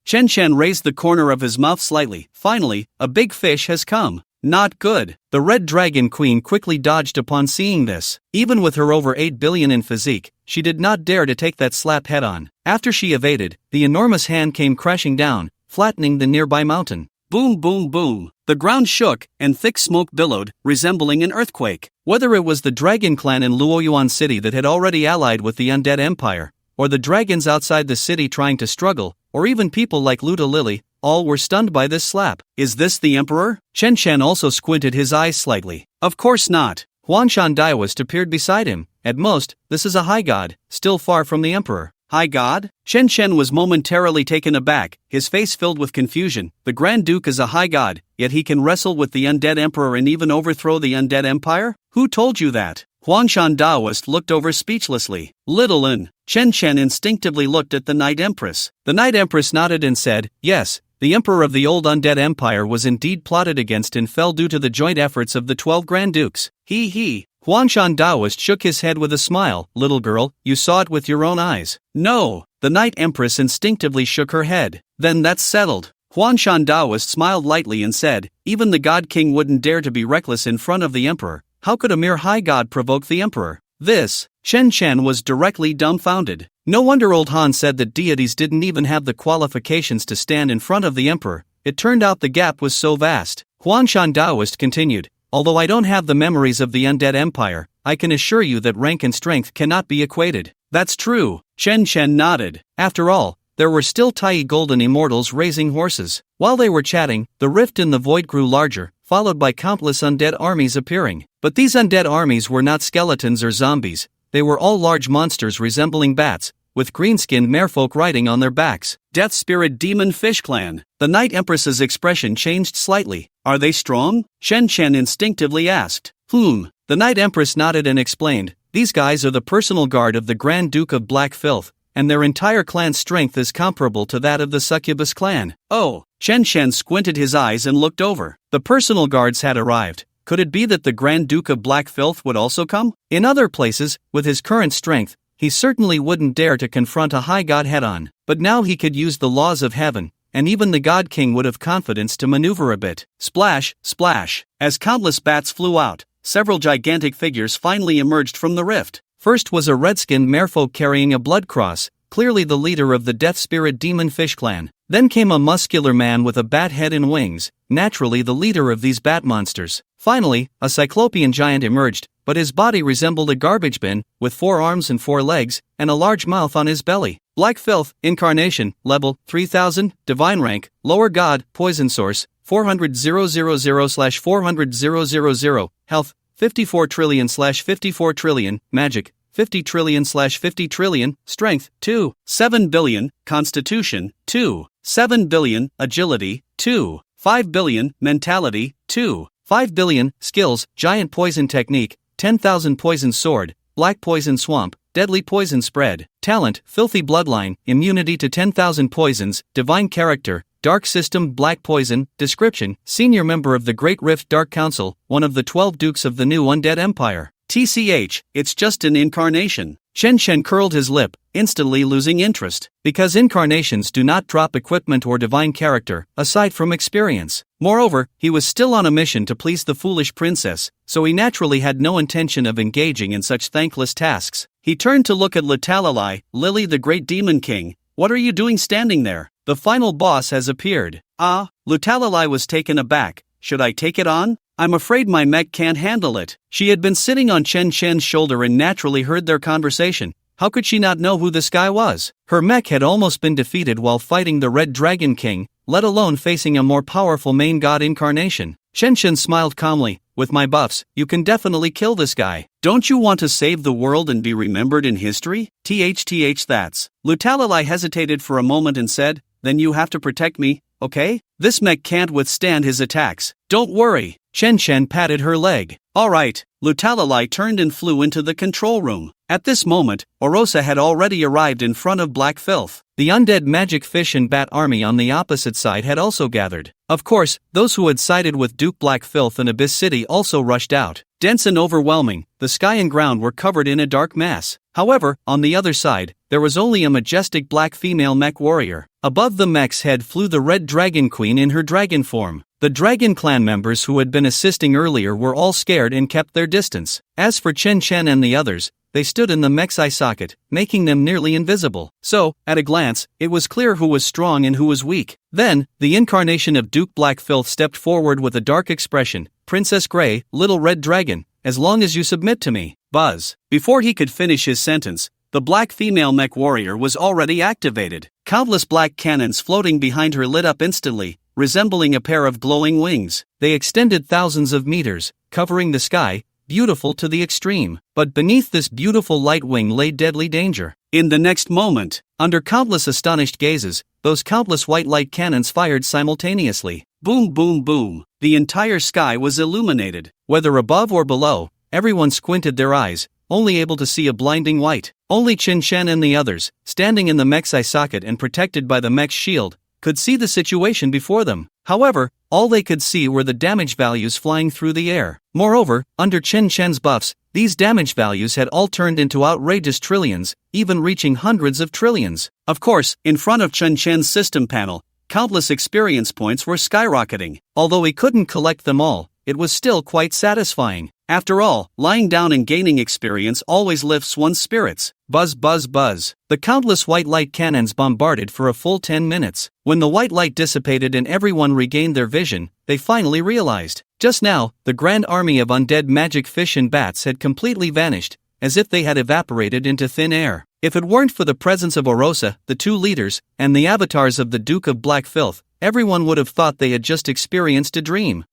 Chen Chen raised the corner of his mouth slightly. Finally, a big fish has come. Not good. The Red Dragon Queen quickly dodged upon seeing this. Even with her over 8 billion in physique, she did not dare to take that slap head on. After she evaded, the enormous hand came crashing down, flattening the nearby mountain. Boom boom boom. The ground shook, and thick smoke billowed, resembling an earthquake. Whether it was the Dragon Clan in Luoyuan City that had already allied with the Undead Empire, or the dragons outside the city trying to struggle, or even people like Luta Lily, all were stunned by this slap. Is this the Emperor? Chen Chen also squinted his eyes slightly. Of course not. Huanshan Daoist appeared beside him. At most, this is a high god, still far from the Emperor. High god? Chen Chen was momentarily taken aback, his face filled with confusion. The Grand Duke is a high god, yet he can wrestle with the Undead Emperor and even overthrow the Undead Empire? Who told you that? Huanshan Daoist looked over speechlessly. Little Un. Chen Chen instinctively looked at the Night Empress. The Night Empress nodded and said, yes, the Emperor of the old Undead Empire was indeed plotted against and fell due to the joint efforts of the 12 Grand Dukes. He. Huanshan Daoist shook his head with a smile. Little girl, you saw it with your own eyes. No. The Night Empress instinctively shook her head. Then that's settled. Huanshan Daoist smiled lightly and said, even the God King wouldn't dare to be reckless in front of the Emperor. How could a mere high god provoke the Emperor? This. Chen Chen was directly dumbfounded. No wonder old Han said that deities didn't even have the qualifications to stand in front of the Emperor. It turned out the gap was so vast. Huanshan Daoist continued, although I don't have the memories of the Undead Empire, I can assure you that rank and strength cannot be equated. That's true. Chen Chen nodded. After all, there were still Tai golden immortals raising horses. While they were chatting, the rift in the void grew larger, followed by countless undead armies appearing. But these undead armies were not skeletons or zombies, they were all large monsters resembling bats, with green-skinned merfolk riding on their backs. Death Spirit Demon Fish Clan. The Night Empress's expression changed slightly. Are they strong? Chen Chen instinctively asked. The Night Empress nodded and explained, these guys are the personal guard of the Grand Duke of Black Filth, and their entire clan's strength is comparable to that of the Succubus clan. Oh, Chen Chen squinted his eyes and looked over. The personal guards had arrived. Could it be that the Grand Duke of Black Filth would also come? In other places, with his current strength, he certainly wouldn't dare to confront a high god head-on, but now he could use the laws of heaven, and even the God King would have confidence to maneuver a bit. Splash, splash. As countless bats flew out, several gigantic figures finally emerged from the rift. First was a red-skinned merfolk carrying a blood cross, clearly the leader of the Death Spirit Demon Fish Clan. Then came a muscular man with a bat head and wings, naturally the leader of these bat monsters. Finally, a cyclopean giant emerged, but his body resembled a garbage bin, with 4 arms and 4 legs, and a large mouth on his belly. Black Filth, Incarnation, Level 3000, Divine Rank, Lower God, Poison Source, 400,000/400,000, Health, 54 trillion/54 trillion, Magic, 50 trillion/50 trillion, Strength, 2, 7 billion, Constitution, 2, 7 billion, Agility, 2, 5 billion, Mentality, 2, 5 billion, Skills, Giant Poison Technique, 10,000 Poison Sword, Black Poison Swamp, Deadly Poison Spread, Talent, Filthy Bloodline, Immunity to 10,000 Poisons, Divine Character, Dark System Black Poison, Description, Senior Member of the Great Rift Dark Council, one of the 12 Dukes of the new Undead Empire. TCH, it's just an incarnation. Chen Chen curled his lip, instantly losing interest, because incarnations do not drop equipment or divine character, aside from experience. Moreover, he was still on a mission to please the foolish princess, so he naturally had no intention of engaging in such thankless tasks. He turned to look at Lutalalai, Lily the Great Demon King. What are you doing standing there? The final boss has appeared. Lutalalai was taken aback. Should I take it on? I'm afraid my mech can't handle it. She had been sitting on Chen Chen's shoulder and naturally heard their conversation. How could she not know who this guy was? Her mech had almost been defeated while fighting the Red Dragon King, let alone facing a more powerful main god incarnation. Chen Chen smiled calmly. With my buffs, you can definitely kill this guy. Don't you want to save the world and be remembered in history? That's. Crazily hesitated for a moment and said, then you have to protect me, okay? This mech can't withstand his attacks. Don't worry. Chen Chen patted her leg. Alright. Crazily turned and flew into the control room. At this moment, Orosa had already arrived in front of Black Filth. The undead magic fish and bat army on the opposite side had also gathered. Of course, those who had sided with Duke Black Filth and Abyss City also rushed out. Dense and overwhelming, the sky and ground were covered in a dark mass. However, on the other side, there was only a majestic black female mech warrior. Above the mech's head flew the Red Dragon Queen in her dragon form. The Dragon Clan members who had been assisting earlier were all scared and kept their distance. As for Chen Chen and the others, they stood in the mech's eye socket, making them nearly invisible. So, at a glance, it was clear who was strong and who was weak. Then, the incarnation of Duke Black Filth stepped forward with a dark expression. Princess Grey, Little Red Dragon, as long as you submit to me. Buzz. Before he could finish his sentence, the black female mech warrior was already activated. Countless black cannons floating behind her lit up instantly, resembling a pair of glowing wings. They extended thousands of meters, covering the sky, beautiful to the extreme. But beneath this beautiful light wing lay deadly danger. In the next moment, under countless astonished gazes, those countless white light cannons fired simultaneously. Boom, boom, boom. The entire sky was illuminated. Whether above or below, everyone squinted their eyes, only able to see a blinding white. Only Chen Chen and the others, standing in the mech's eye socket and protected by the mech's shield, could see the situation before them. However, all they could see were the damage values flying through the air. Moreover, under Chen Chen's buffs, these damage values had all turned into outrageous trillions, even reaching hundreds of trillions. Of course, in front of Chen Chen's system panel, countless experience points were skyrocketing. Although he couldn't collect them all, it was still quite satisfying. After all, lying down and gaining experience always lifts one's spirits. Buzz, buzz, buzz. The countless white light cannons bombarded for a full 10 minutes. When the white light dissipated and everyone regained their vision, they finally realized. Just now, the grand army of undead magic fish and bats had completely vanished, as if they had evaporated into thin air. If it weren't for the presence of Orosa, the two leaders, and the avatars of the Duke of Black Filth, everyone would have thought they had just experienced a dream.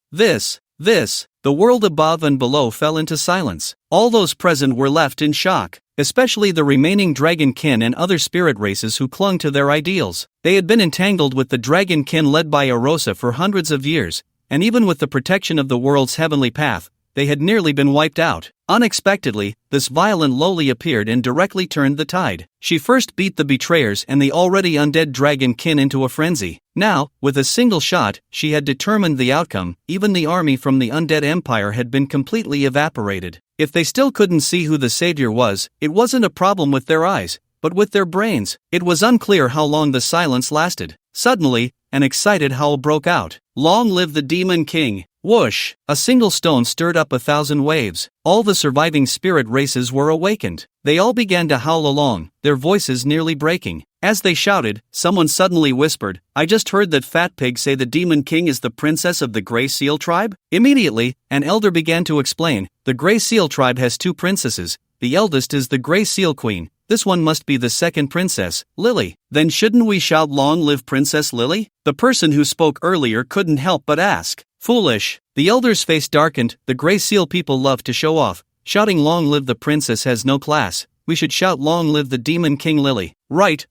The world above and below fell into silence. All those present were left in shock, especially the remaining dragonkin and other spirit races who clung to their ideals. They had been entangled with the dragonkin led by Orosa for hundreds of years, and even with the protection of the world's heavenly path, they had nearly been wiped out. Unexpectedly, this violent loli appeared and directly turned the tide. She first beat the betrayers and the already undead dragonkin into a frenzy. Now, with a single shot, she had determined the outcome. Even the army from the undead empire had been completely evaporated. If they still couldn't see who the savior was, it wasn't a problem with their eyes, but with their brains. It was unclear how long the silence lasted. Suddenly, an excited howl broke out. Long live the Demon King! Whoosh! A single stone stirred up 1,000 waves. All the surviving spirit races were awakened. They all began to howl along, their voices nearly breaking. As they shouted, someone suddenly whispered, "I just heard that Fat Pig say the Demon King is the princess of the Grey Seal tribe?" Immediately, an elder began to explain, "The Grey Seal tribe has 2 princesses. The eldest is the Grey Seal Queen. This one must be the second princess, Lily." "Then shouldn't we shout 'Long live Princess Lily'?" The person who spoke earlier couldn't help but ask. "Foolish." The elder's face darkened. "The Grey Seal people love to show off. Shouting 'Long live the princess' has no class. We should shout 'Long live the Demon King Lily.'" Right.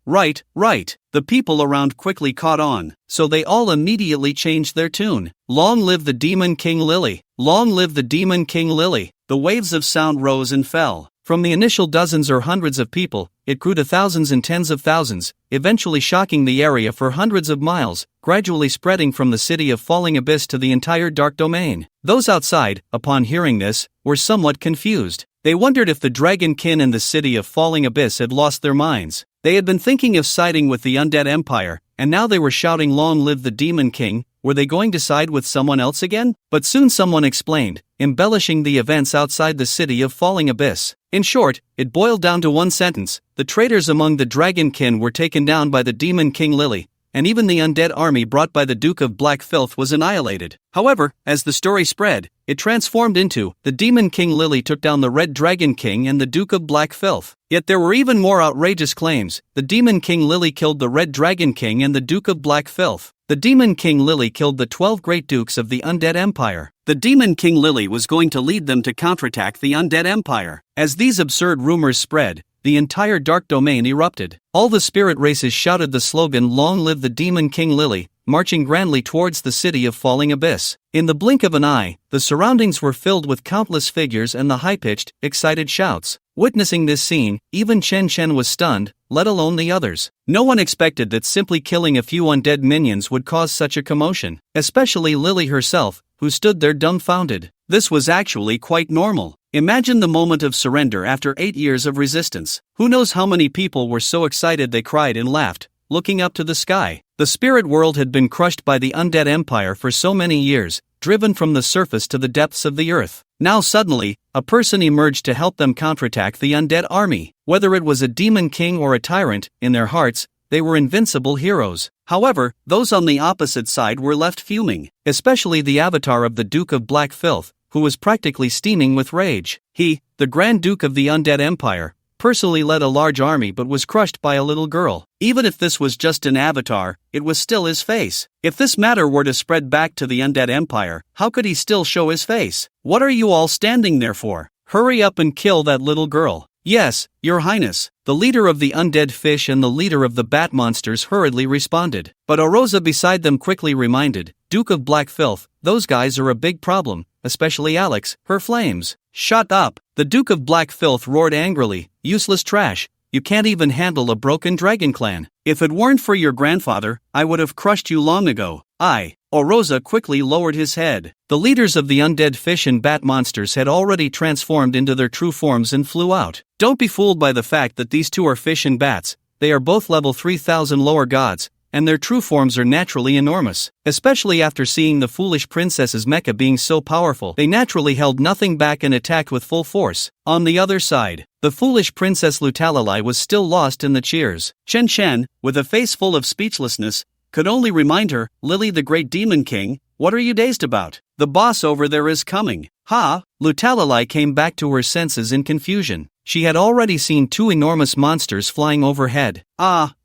The people around quickly caught on, so they all immediately changed their tune. "Long live the Demon King Lily! Long live the Demon King Lily!" The waves of sound rose and fell. From the initial dozens or hundreds of people, it grew to thousands and tens of thousands, eventually shocking the area for hundreds of miles, gradually spreading from the city of Falling Abyss to the entire dark domain. Those outside, upon hearing this, were somewhat confused. They wondered if the Dragonkin and the city of Falling Abyss had lost their minds. They had been thinking of siding with the Undead Empire, and now they were shouting "Long live the Demon King." Were they going to side with someone else again? But soon someone explained, embellishing the events outside the city of Falling Abyss. In short, it boiled down to one sentence: the traitors among the Dragonkin were taken down by the Demon King Lily, and even the undead army brought by the Duke of Black Filth was annihilated. However, as the story spread, it transformed into, the Demon King Lily took down the Red Dragon King and the Duke of Black Filth. Yet there were even more outrageous claims: the Demon King Lily killed the Red Dragon King and the Duke of Black Filth. The Demon King Lily killed the 12 Great Dukes of the Undead Empire. The Demon King Lily was going to lead them to counterattack the Undead Empire. As these absurd rumors spread, the entire Dark Domain erupted. All the spirit races shouted the slogan "Long live the Demon King Lily," marching grandly towards the city of Falling Abyss. In the blink of an eye, the surroundings were filled with countless figures and the high-pitched, excited shouts. Witnessing this scene, even Chen Chen was stunned, let alone the others. No one expected that simply killing a few undead minions would cause such a commotion, especially Lily herself, who stood there dumbfounded. This was actually quite normal. Imagine the moment of surrender after 8 years of resistance. Who knows how many people were so excited they cried and laughed, looking up to the sky. The spirit world had been crushed by the Undead Empire for so many years, driven from the surface to the depths of the earth. Now suddenly, a person emerged to help them counterattack the undead army. Whether it was a demon king or a tyrant, in their hearts, they were invincible heroes. However, those on the opposite side were left fuming. Especially the avatar of the Duke of Black Filth, who was practically steaming with rage. He, the Grand Duke of the Undead Empire, personally led a large army but was crushed by a little girl. Even if this was just an avatar, it was still his face. If this matter were to spread back to the Undead Empire, how could he still show his face? What are you all standing there for? Hurry up and kill that little girl. Yes, Your Highness. The leader of the undead fish and the leader of the bat monsters hurriedly responded. But Oroza beside them quickly reminded, Duke of Black Filth, those guys are a big problem, especially Alex, her flames. Shut up! The Duke of Black Filth roared angrily, useless trash, you can't even handle a broken dragon clan. If it weren't for your grandfather, I would have crushed you long ago. Oroza quickly lowered his head. The leaders of the undead fish and bat monsters had already transformed into their true forms and flew out. Don't be fooled by the fact that these two are fish and bats, they are both level 3000 lower gods, and their true forms are naturally enormous. Especially after seeing the foolish princess's mecha being so powerful, they naturally held nothing back and attacked with full force. On the other side, the foolish Princess Lutalali was still lost in the cheers. Chen Chen, with a face full of speechlessness, could only remind her, Lily the Great Demon King, what are you dazed about? The boss over there is coming. Ha! Lutalali came back to her senses in confusion. She had already seen two enormous monsters flying overhead.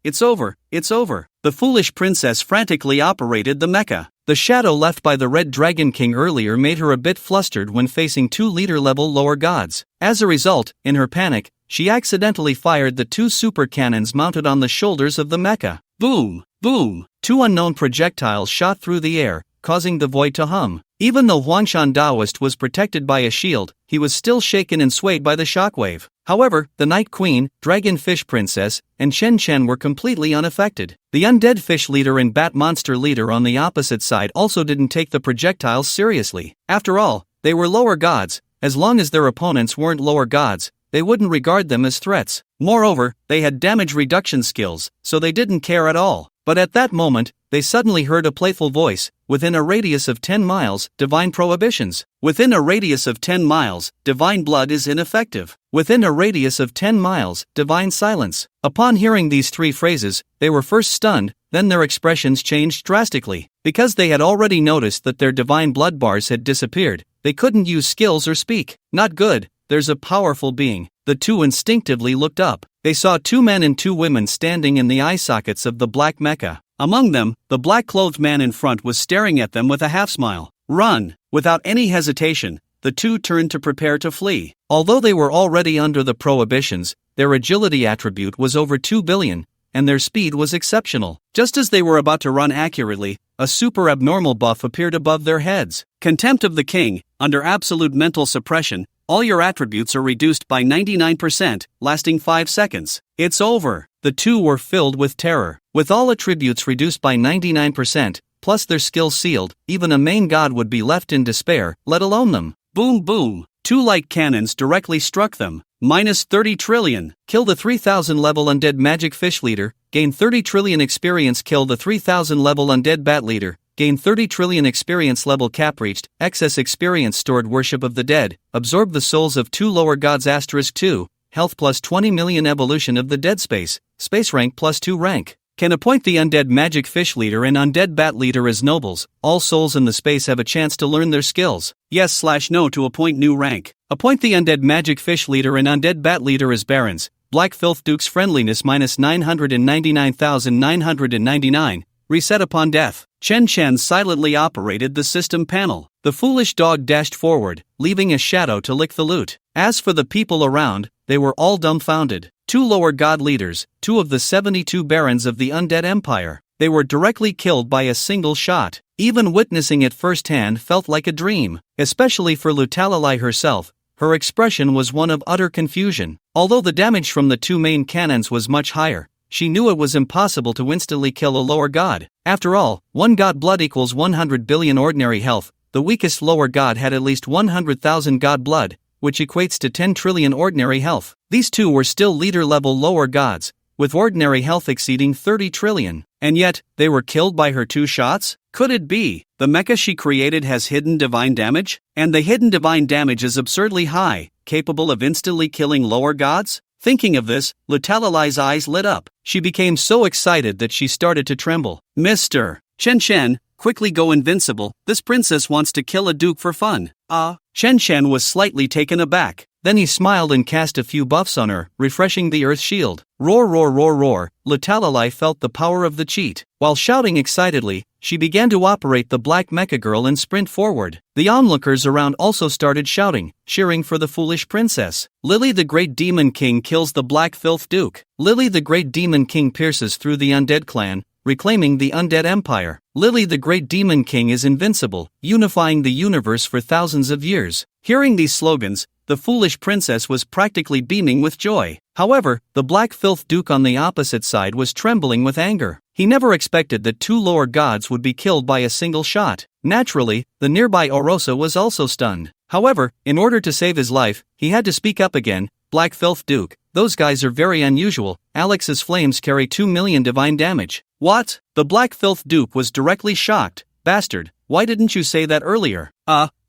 It's over, it's over. The foolish princess frantically operated the mecha. The shadow left by the Red Dragon King earlier made her a bit flustered when facing two leader-level lower gods. As a result, in her panic, she accidentally fired the two super cannons mounted on the shoulders of the mecha. Boom! Boom! Two unknown projectiles shot through the air, causing the void to hum. Even though Huangshan Daoist was protected by a shield, he was still shaken and swayed by the shockwave. However, the Night Queen, Dragon Fish Princess, and Chen Chen were completely unaffected. The undead fish leader and bat monster leader on the opposite side also didn't take the projectiles seriously. After all, they were lower gods. As long as their opponents weren't lower gods, they wouldn't regard them as threats. Moreover, they had damage reduction skills, so they didn't care at all. But at that moment, they suddenly heard a playful voice. Within a radius of 10 miles, divine prohibitions. Within a radius of 10 miles, divine blood is ineffective. Within a radius of 10 miles, divine silence. Upon hearing these three phrases, they were first stunned, then their expressions changed drastically. Because they had already noticed that their divine blood bars had disappeared, they couldn't use skills or speak. Not good, there's a powerful being. The two instinctively looked up. They saw two men and two women standing in the eye sockets of the black mecha. Among them, the black-clothed man in front was staring at them with a half-smile. Run! Without any hesitation, the two turned to prepare to flee. Although they were already under the prohibitions, their agility attribute was over 2 billion, and their speed was exceptional. Just as they were about to run accurately, a super abnormal buff appeared above their heads. Contempt of the king, under absolute mental suppression, all your attributes are reduced by 99%, lasting 5 seconds. It's over. The two were filled with terror. With all attributes reduced by 99%, plus their skills sealed, even a main god would be left in despair, let alone them. Boom boom! Two light cannons directly struck them. Minus 30 trillion. Kill the 3000 level undead magic fish leader, gain 30 trillion experience. Kill the 3000 level undead bat leader, gain 30 trillion experience. Level cap reached, excess experience stored. Worship of the dead, absorb the souls of two lower gods. Asterisk 2, health plus 20 million. Evolution of the dead space rank plus 2 rank. Can appoint the undead magic fish leader and undead bat leader as nobles. All souls in the space have a chance to learn their skills. Yes/no to appoint new rank. Appoint the undead magic fish leader and undead bat leader as barons. Black Filth Duke's friendliness minus 999,999. reset upon death. Chen Chen silently operated the system panel. The foolish dog dashed forward, leaving a shadow to lick the loot. As for the people around, they were all dumbfounded. 2 lower god leaders, 2 of the 72 barons of the undead empire. They were directly killed by a single shot. Even witnessing it firsthand felt like a dream, especially for Crazily herself. Her expression was one of utter confusion. Although the damage from the 2 main cannons was much higher, she knew it was impossible to instantly kill a lower god. After all, 1 god blood equals 100 billion ordinary health. The weakest lower god had at least 100,000 god blood, which equates to 10 trillion ordinary health. These 2 were still leader-level lower gods, with ordinary health exceeding 30 trillion. And yet, they were killed by her 2 shots? Could it be the mecha she created has hidden divine damage? And the hidden divine damage is absurdly high, capable of instantly killing lower gods? Thinking of this, Crazily's eyes lit up. She became so excited that she started to tremble. Mr. Chen Chen, quickly go invincible. This princess wants to kill a duke for fun. Chen Chen was slightly taken aback. Then he smiled and cast a few buffs on her, refreshing the earth shield. Roar roar roar roar. Crazily felt the power of the cheat. While shouting excitedly, she began to operate the black mecha girl and sprint forward. The onlookers around also started shouting, cheering for the foolish princess. Lily the Great Demon King kills the Black Filth Duke. Lily the Great Demon King pierces through the undead clan, reclaiming the undead empire. Lily the Great Demon King is invincible, unifying the universe for thousands of years. Hearing these slogans, the foolish princess was practically beaming with joy. However, the Black Filth Duke on the opposite side was trembling with anger. He never expected that 2 lower gods would be killed by a single shot. Naturally, the nearby Orosa was also stunned. However, in order to save his life, he had to speak up again. Black Filth Duke, those guys are very unusual. Alex's flames carry 2 million divine damage. What? The Black Filth Duke was directly shocked. Bastard, why didn't you say that earlier?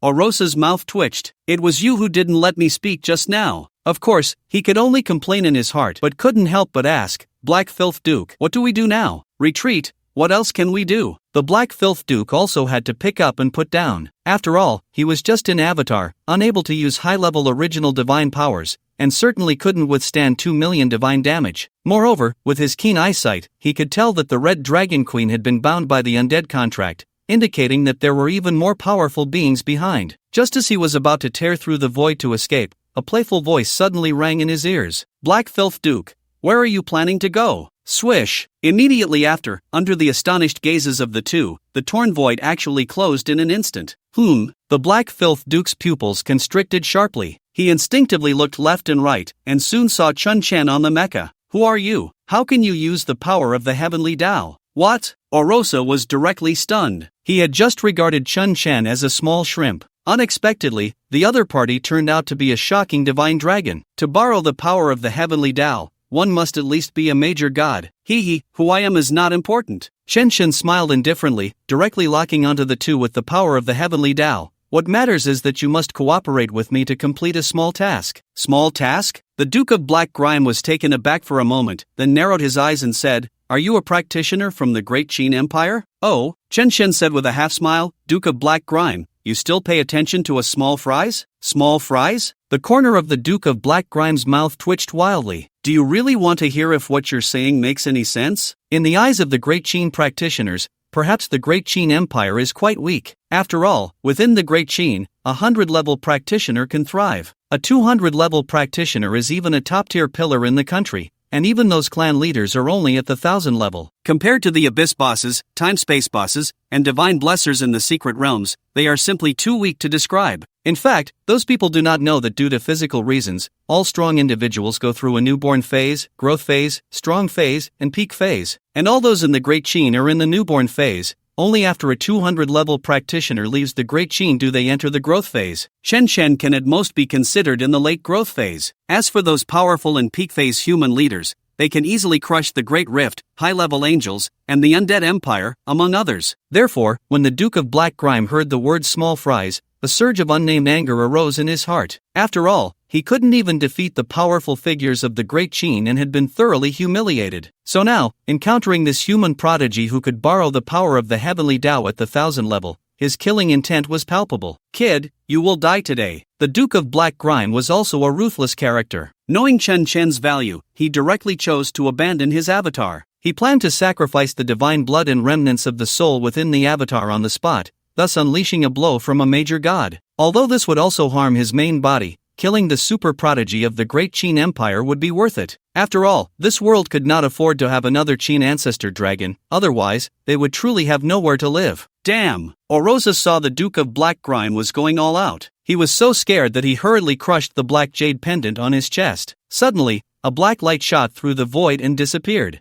Orosa's mouth twitched. It was you who didn't let me speak just now. Of course, he could only complain in his heart but couldn't help but ask, Black Filth Duke, what do we do now? Retreat? What else can we do? The Black Filth Duke also had to pick up and put down. After all, he was just an avatar, unable to use high-level original divine powers, and certainly couldn't withstand 2 million divine damage. Moreover, with his keen eyesight, he could tell that the Red Dragon Queen had been bound by the undead contract, indicating that there were even more powerful beings behind. Just as he was about to tear through the void to escape, a playful voice suddenly rang in his ears. Black Filth Duke, where are you planning to go? Swish! Immediately after, under the astonished gazes of the 2, the torn void actually closed in an instant. The Black Filth Duke's pupils constricted sharply. He instinctively looked left and right, and soon saw Chen Chen on the mecha. Who are you? How can you use the power of the heavenly Tao? What? Orosa was directly stunned. He had just regarded Chen Chen as a small shrimp. Unexpectedly, the other party turned out to be a shocking divine dragon. To borrow the power of the heavenly Tao, one must at least be a major god. Who I am is not important. Chen Chen smiled indifferently, directly locking onto the 2 with the power of the heavenly Tao. What matters is that you must cooperate with me to complete a small task. Small task? The Duke of Black Grime was taken aback for a moment, then narrowed his eyes and said, Are you a practitioner from the Great Qin Empire? Oh, Chen Chen said with a half smile, Duke of Black Grime, you still pay attention to a small fries? Small fries? The corner of the Duke of Black Grime's mouth twitched wildly. Do you really want to hear if what you're saying makes any sense? In the eyes of the Great Qin practitioners, perhaps the Great Qin Empire is quite weak. After all, within the Great Qin, a 100-level practitioner can thrive. A 200-level practitioner is even a top-tier pillar in the country, and even those clan leaders are only at the 1000 level. Compared to the Abyss bosses, Time-Space bosses, and Divine Blessers in the Secret Realms, they are simply too weak to describe. In fact, those people do not know that due to physical reasons, all strong individuals go through a newborn phase, growth phase, strong phase, and peak phase. And all those in the Great Qin are in the newborn phase. Only after a 200-level practitioner leaves the Great Qin do they enter the growth phase. Chen Chen can at most be considered in the late growth phase. As for those powerful and peak phase human leaders, they can easily crush the Great Rift, high-level angels, and the Undead Empire, among others. Therefore, when the Duke of Black Grime heard the word small fries, a surge of unnamed anger arose in his heart. After all, he couldn't even defeat the powerful figures of the Great Qin and had been thoroughly humiliated. So now, encountering this human prodigy who could borrow the power of the heavenly Tao at the 1000 level, his killing intent was palpable. Kid, you will die today. The Duke of Black Grime was also a ruthless character. Knowing Chen Chen's value, he directly chose to abandon his avatar. He planned to sacrifice the divine blood and remnants of the soul within the avatar on the spot, thus unleashing a blow from a major god. Although this would also harm his main body, killing the super prodigy of the great Qin Empire would be worth it. After all, this world could not afford to have another Qin ancestor dragon, otherwise, they would truly have nowhere to live. Damn! Orosa saw the Duke of Black Grime was going all out. He was so scared that he hurriedly crushed the black jade pendant on his chest. Suddenly, a black light shot through the void and disappeared.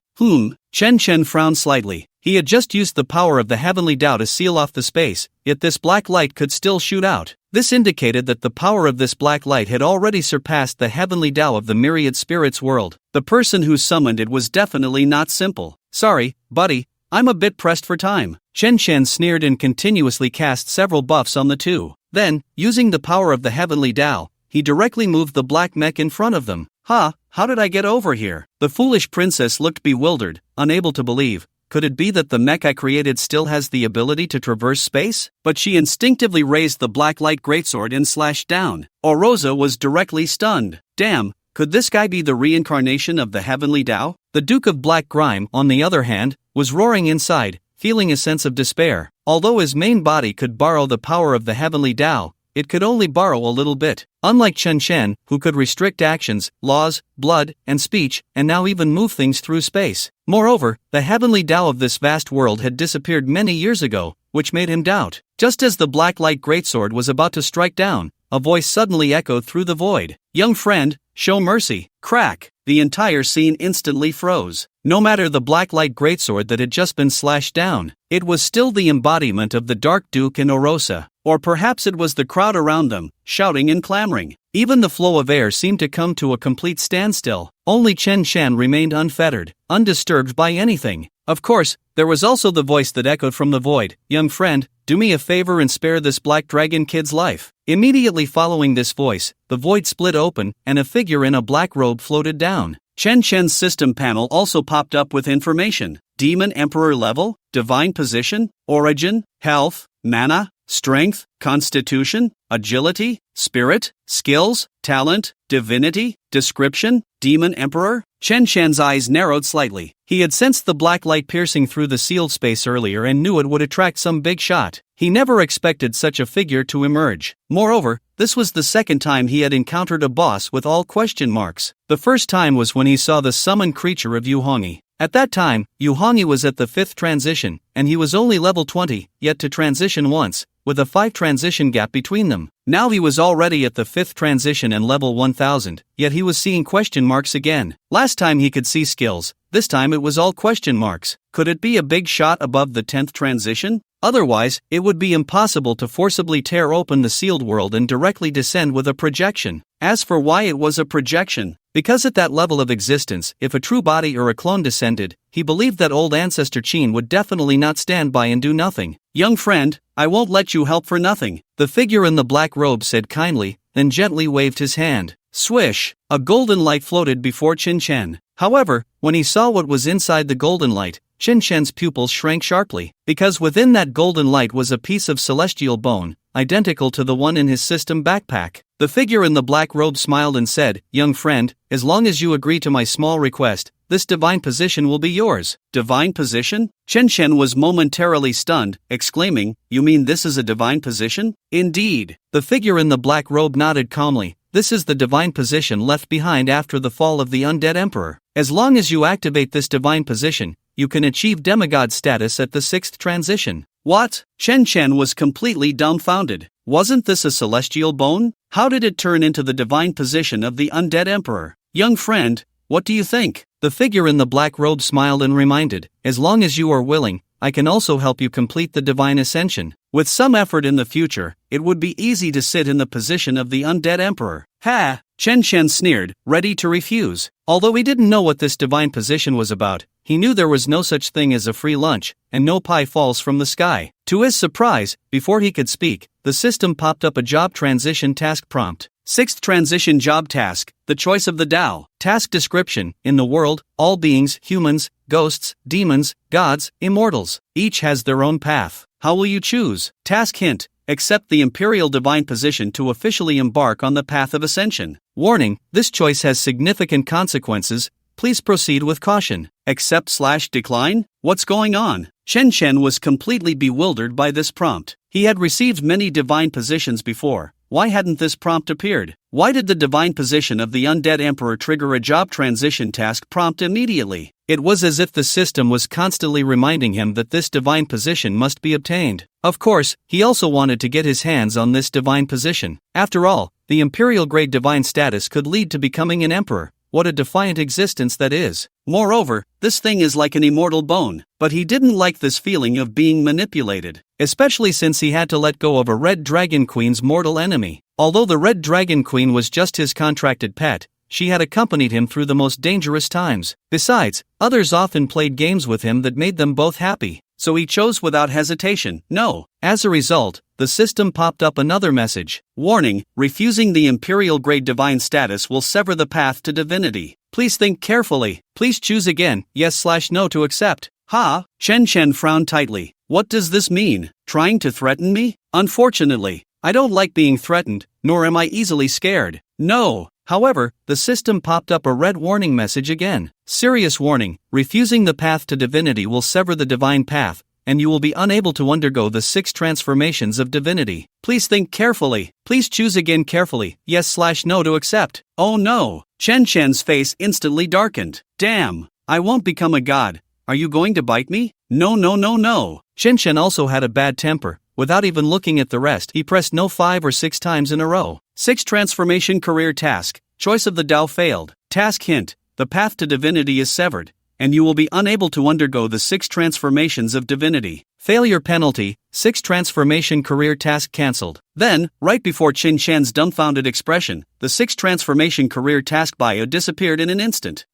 Chen Chen frowned slightly. He had just used the power of the heavenly Tao to seal off the space, yet this black light could still shoot out. This indicated that the power of this black light had already surpassed the heavenly Tao of the myriad spirits world. The person who summoned it was definitely not simple. Sorry, buddy, I'm a bit pressed for time. Chen Chen sneered and continuously cast several buffs on the two. Then, using the power of the heavenly Tao, he directly moved the black mech in front of them. How did I get over here? The foolish princess looked bewildered, unable to believe. Could it be that the mech I created still has the ability to traverse space? But she instinctively raised the black light greatsword and slashed down. Orosa was directly stunned. Damn, could this guy be the reincarnation of the heavenly Tao? The Duke of Black Grime, on the other hand, was roaring inside, feeling a sense of despair. Although his main body could borrow the power of the heavenly Tao, it could only borrow a little bit. Unlike Chen Chen, who could restrict actions, laws, blood, and speech, and now even move things through space. Moreover, the heavenly Tao of this vast world had disappeared many years ago, which made him doubt. Just as the black light greatsword was about to strike down, a voice suddenly echoed through the void. "Young friend, show mercy." Crack! The entire scene instantly froze. No matter the black light greatsword that had just been slashed down, it was still the embodiment of the Dark Duke and Orosa. Or perhaps it was the crowd around them, shouting and clamoring. Even the flow of air seemed to come to a complete standstill. Only Chen Chen remained unfettered, undisturbed by anything. Of course, there was also the voice that echoed from the void. "Young friend, do me a favor and spare this black dragon kid's life." Immediately following this voice, the void split open, and a figure in a black robe floated down. Chen Chen's system panel also popped up with information. Demon Emperor level, divine position, origin, health, mana, strength, constitution, agility, spirit, skills, talent, divinity, description, demon emperor. Chen Chen's eyes narrowed slightly. He had sensed the black light piercing through the sealed space earlier and knew it would attract some big shot. He never expected such a figure to emerge. Moreover, this was the second time he had encountered a boss with all question marks. The first time was when he saw the summoned creature of Yuhongi. At that time, Yuhongi was at the 5th transition, and he was only level 20, yet to transition once, with a 5 transition gap between them. Now he was already at the 5th transition and level 1000, yet he was seeing question marks again. Last time he could see skills, this time it was all question marks. Could it be a big shot above the 10th transition? Otherwise, it would be impossible to forcibly tear open the sealed world and directly descend with a projection. As for why it was a projection, because at that level of existence, if a true body or a clone descended, he believed that old ancestor Qin would definitely not stand by and do nothing. "Young friend, I won't let you help for nothing," the figure in the black robe said kindly, then gently waved his hand. Swish! A golden light floated before Chen Chen. However, when he saw what was inside the golden light, Chen Chen's pupils shrank sharply, because within that golden light was a piece of celestial bone, identical to the one in his system backpack. The figure in the black robe smiled and said, "Young friend, as long as you agree to my small request, this divine position will be yours." Divine position? Chen Chen was momentarily stunned, exclaiming, "You mean this is a divine position?" "Indeed." The figure in the black robe nodded calmly. "This is the divine position left behind after the fall of the undead emperor. As long as you activate this divine position, you can achieve demigod status at the 6th transition." What? Chen Chen was completely dumbfounded. Wasn't this a celestial bone? How did it turn into the divine position of the undead emperor? "Young friend, what do you think?" The figure in the black robe smiled and reminded, "As long as you are willing, I can also help you complete the divine ascension. With some effort in the future, it would be easy to sit in the position of the undead emperor." "Ha!" Chen Chen sneered, ready to refuse. Although he didn't know what this divine position was about, he knew there was no such thing as a free lunch, and no pie falls from the sky. To his surprise, before he could speak, the system popped up a job transition task prompt. 6th transition job task, the choice of the Tao. Task description: in the world, all beings, humans, ghosts, demons, gods, immortals, each has their own path. How will you choose? Task hint: accept the imperial divine position to officially embark on the path of ascension. Warning: this choice has significant consequences. Please proceed with caution. Accept/decline? What's going on? Chen Chen was completely bewildered by this prompt. He had received many divine positions before. Why hadn't this prompt appeared? Why did the divine position of the undead emperor trigger a job transition task prompt immediately? It was as if the system was constantly reminding him that this divine position must be obtained. Of course, he also wanted to get his hands on this divine position. After all, the imperial grade divine status could lead to becoming an emperor. What a defiant existence that is. Moreover, this thing is like an immortal bone, but he didn't like this feeling of being manipulated, especially since he had to let go of a Red Dragon Queen's mortal enemy. Although the Red Dragon Queen was just his contracted pet, she had accompanied him through the most dangerous times. Besides, others often played games with him that made them both happy, so he chose without hesitation, no. As a result, the system popped up another message. Warning, refusing the imperial grade divine status will sever the path to divinity. Please think carefully. Please choose again, yes/no to accept. Ha! Chen Chen frowned tightly. What does this mean? Trying to threaten me? Unfortunately, I don't like being threatened, nor am I easily scared. No. However, the system popped up a red warning message again. Serious warning, refusing the path to divinity will sever the divine path, and you will be unable to undergo the 6 transformations of divinity. Please think carefully. Please choose again carefully, yes/no to accept. Oh no! Chen Chen's face instantly darkened. Damn! I won't become a god. Are you going to bite me? No no no no! Chen Chen also had a bad temper. Without even looking at the rest, he pressed no 5 or 6 times in a row. 6 transformation career task. Choice of the Tao failed. Task hint. The path to divinity is severed, and you will be unable to undergo the 6 transformations of divinity. Failure penalty. 6 transformation career task cancelled. Then, right before Chen Chen's dumbfounded expression, the 6 transformation career task bio disappeared in an instant.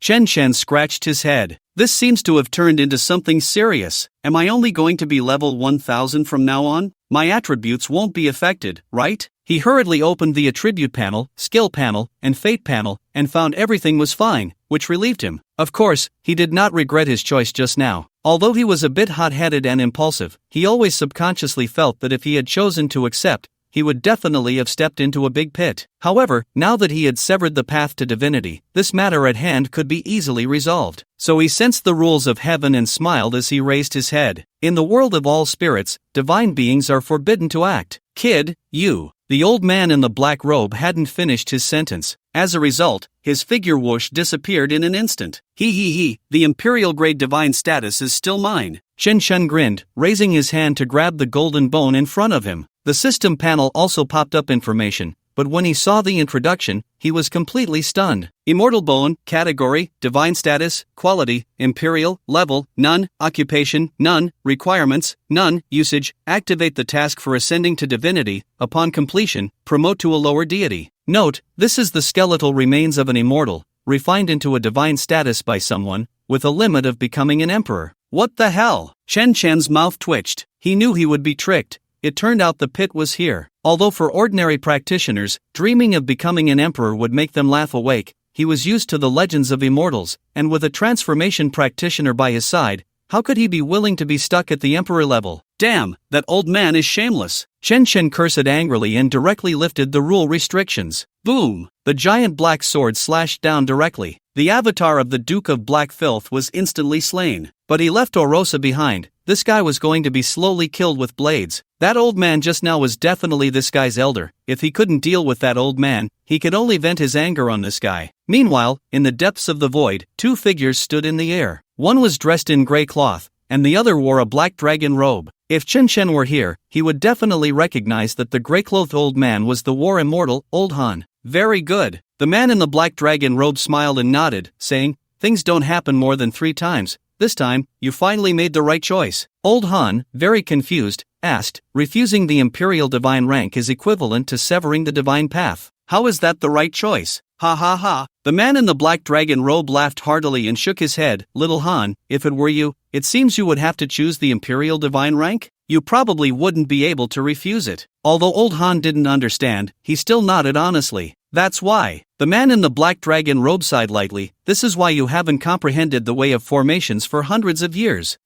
Chen Chen scratched his head. This seems to have turned into something serious. Am I only going to be level 1000 from now on? My attributes won't be affected, right? He hurriedly opened the attribute panel, skill panel, and fate panel, and found everything was fine, which relieved him. Of course, he did not regret his choice just now. Although he was a bit hot-headed and impulsive, he always subconsciously felt that if he had chosen to accept, he would definitely have stepped into a big pit. However, now that he had severed the path to divinity, this matter at hand could be easily resolved. So he sensed the rules of heaven and smiled as he raised his head. In the world of all spirits, divine beings are forbidden to act. Kid, you. The old man in the black robe hadn't finished his sentence. As a result, his figure whoosh disappeared in an instant. The imperial grade divine status is still mine. Chen Chen grinned, raising his hand to grab the golden bone in front of him. The system panel also popped up information, but when he saw the introduction, he was completely stunned. Immortal bone, category, divine status, quality, imperial, level, none, occupation, none, requirements, none, usage, activate the task for ascending to divinity, upon completion, promote to a lower deity. Note, this is the skeletal remains of an immortal, refined into a divine status by someone, with a limit of becoming an emperor. What the hell? Chen Chen's mouth twitched. He knew he would be tricked. It turned out the pit was here. Although for ordinary practitioners, dreaming of becoming an emperor would make them laugh awake, he was used to the legends of immortals, and with a transformation practitioner by his side, how could he be willing to be stuck at the emperor level? Damn, that old man is shameless. Chen Chen cursed angrily and directly lifted the rule restrictions. Boom! The giant black sword slashed down directly. The avatar of the Duke of Black Filth was instantly slain. But he left Orosa behind. This guy was going to be slowly killed with blades. That old man just now was definitely this guy's elder. If he couldn't deal with that old man, he could only vent his anger on this guy. Meanwhile, in the depths of the void, 2 figures stood in the air. One was dressed in gray cloth, and the other wore a black dragon robe. If Chen Chen were here, he would definitely recognize that the gray-clothed old man was the war immortal, Old Han. Very good. The man in the black dragon robe smiled and nodded, saying, "Things don't happen more than 3 times. This time, you finally made the right choice." Old Han, very confused, asked, "Refusing the imperial divine rank is equivalent to severing the divine path. How is that the right choice?" Ha ha ha. The man in the black dragon robe laughed heartily and shook his head. "Little Han, if it were you, it seems you would have to choose the imperial divine rank? You probably wouldn't be able to refuse it." Although Old Han didn't understand, he still nodded honestly. "That's why." The man in the black dragon robe sighed lightly. "This is why you haven't comprehended the way of formations for hundreds of years."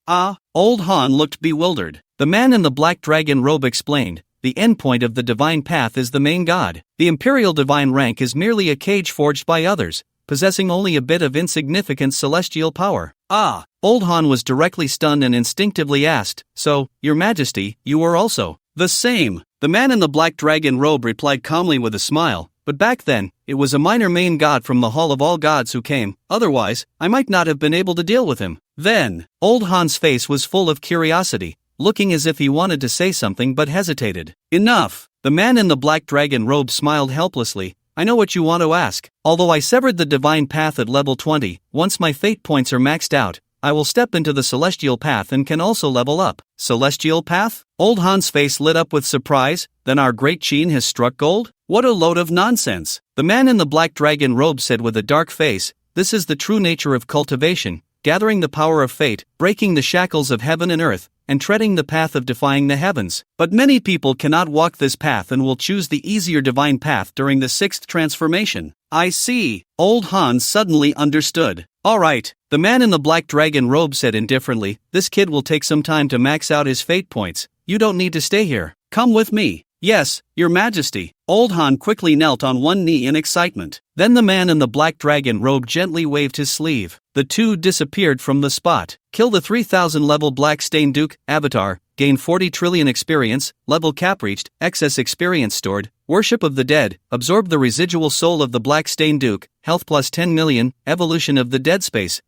Old Han looked bewildered. The man in the black dragon robe explained, "The endpoint of the divine path is the main god. The imperial divine rank is merely a cage forged by others. possessing only a bit of insignificant celestial power. Ah! Old Han was directly stunned and instinctively asked, "So, Your Majesty, you are also the same?" The man in the black dragon robe replied calmly with a smile, "But back then, it was a minor main god from the Hall of All Gods who came, otherwise, I might not have been able to deal with him." Then, Old Han's face was full of curiosity, looking as if he wanted to say something but hesitated. "Enough!" The man in the black dragon robe smiled helplessly. "I know what you want to ask. Although I severed the divine path at level 20, once my fate points are maxed out, I will step into the celestial path and can also level up." Celestial path? Old Han's face lit up with surprise. "Then our great Qin has struck gold? What a load of nonsense!" The man in the black dragon robe said with a dark face, "This is the true nature of cultivation, gathering the power of fate, breaking the shackles of heaven and earth, and treading the path of defying the heavens. But many people cannot walk this path and will choose the easier divine path during the 6th transformation." "I see." Old Han suddenly understood. "Alright," the man in the black dragon robe said indifferently, "this kid will take some time to max out his fate points. You don't need to stay here. Come with me." "Yes, Your Majesty." Old Han quickly knelt on one knee in excitement. Then the man in the black dragon robe gently waved his sleeve. The two disappeared from the spot. Kill the 3000 level Black Stain Duke, Avatar, gain 40 trillion experience, level cap reached, excess experience stored, worship of the dead, absorb the residual soul of the Black Stain Duke, health plus 10 million, evolution of the dead space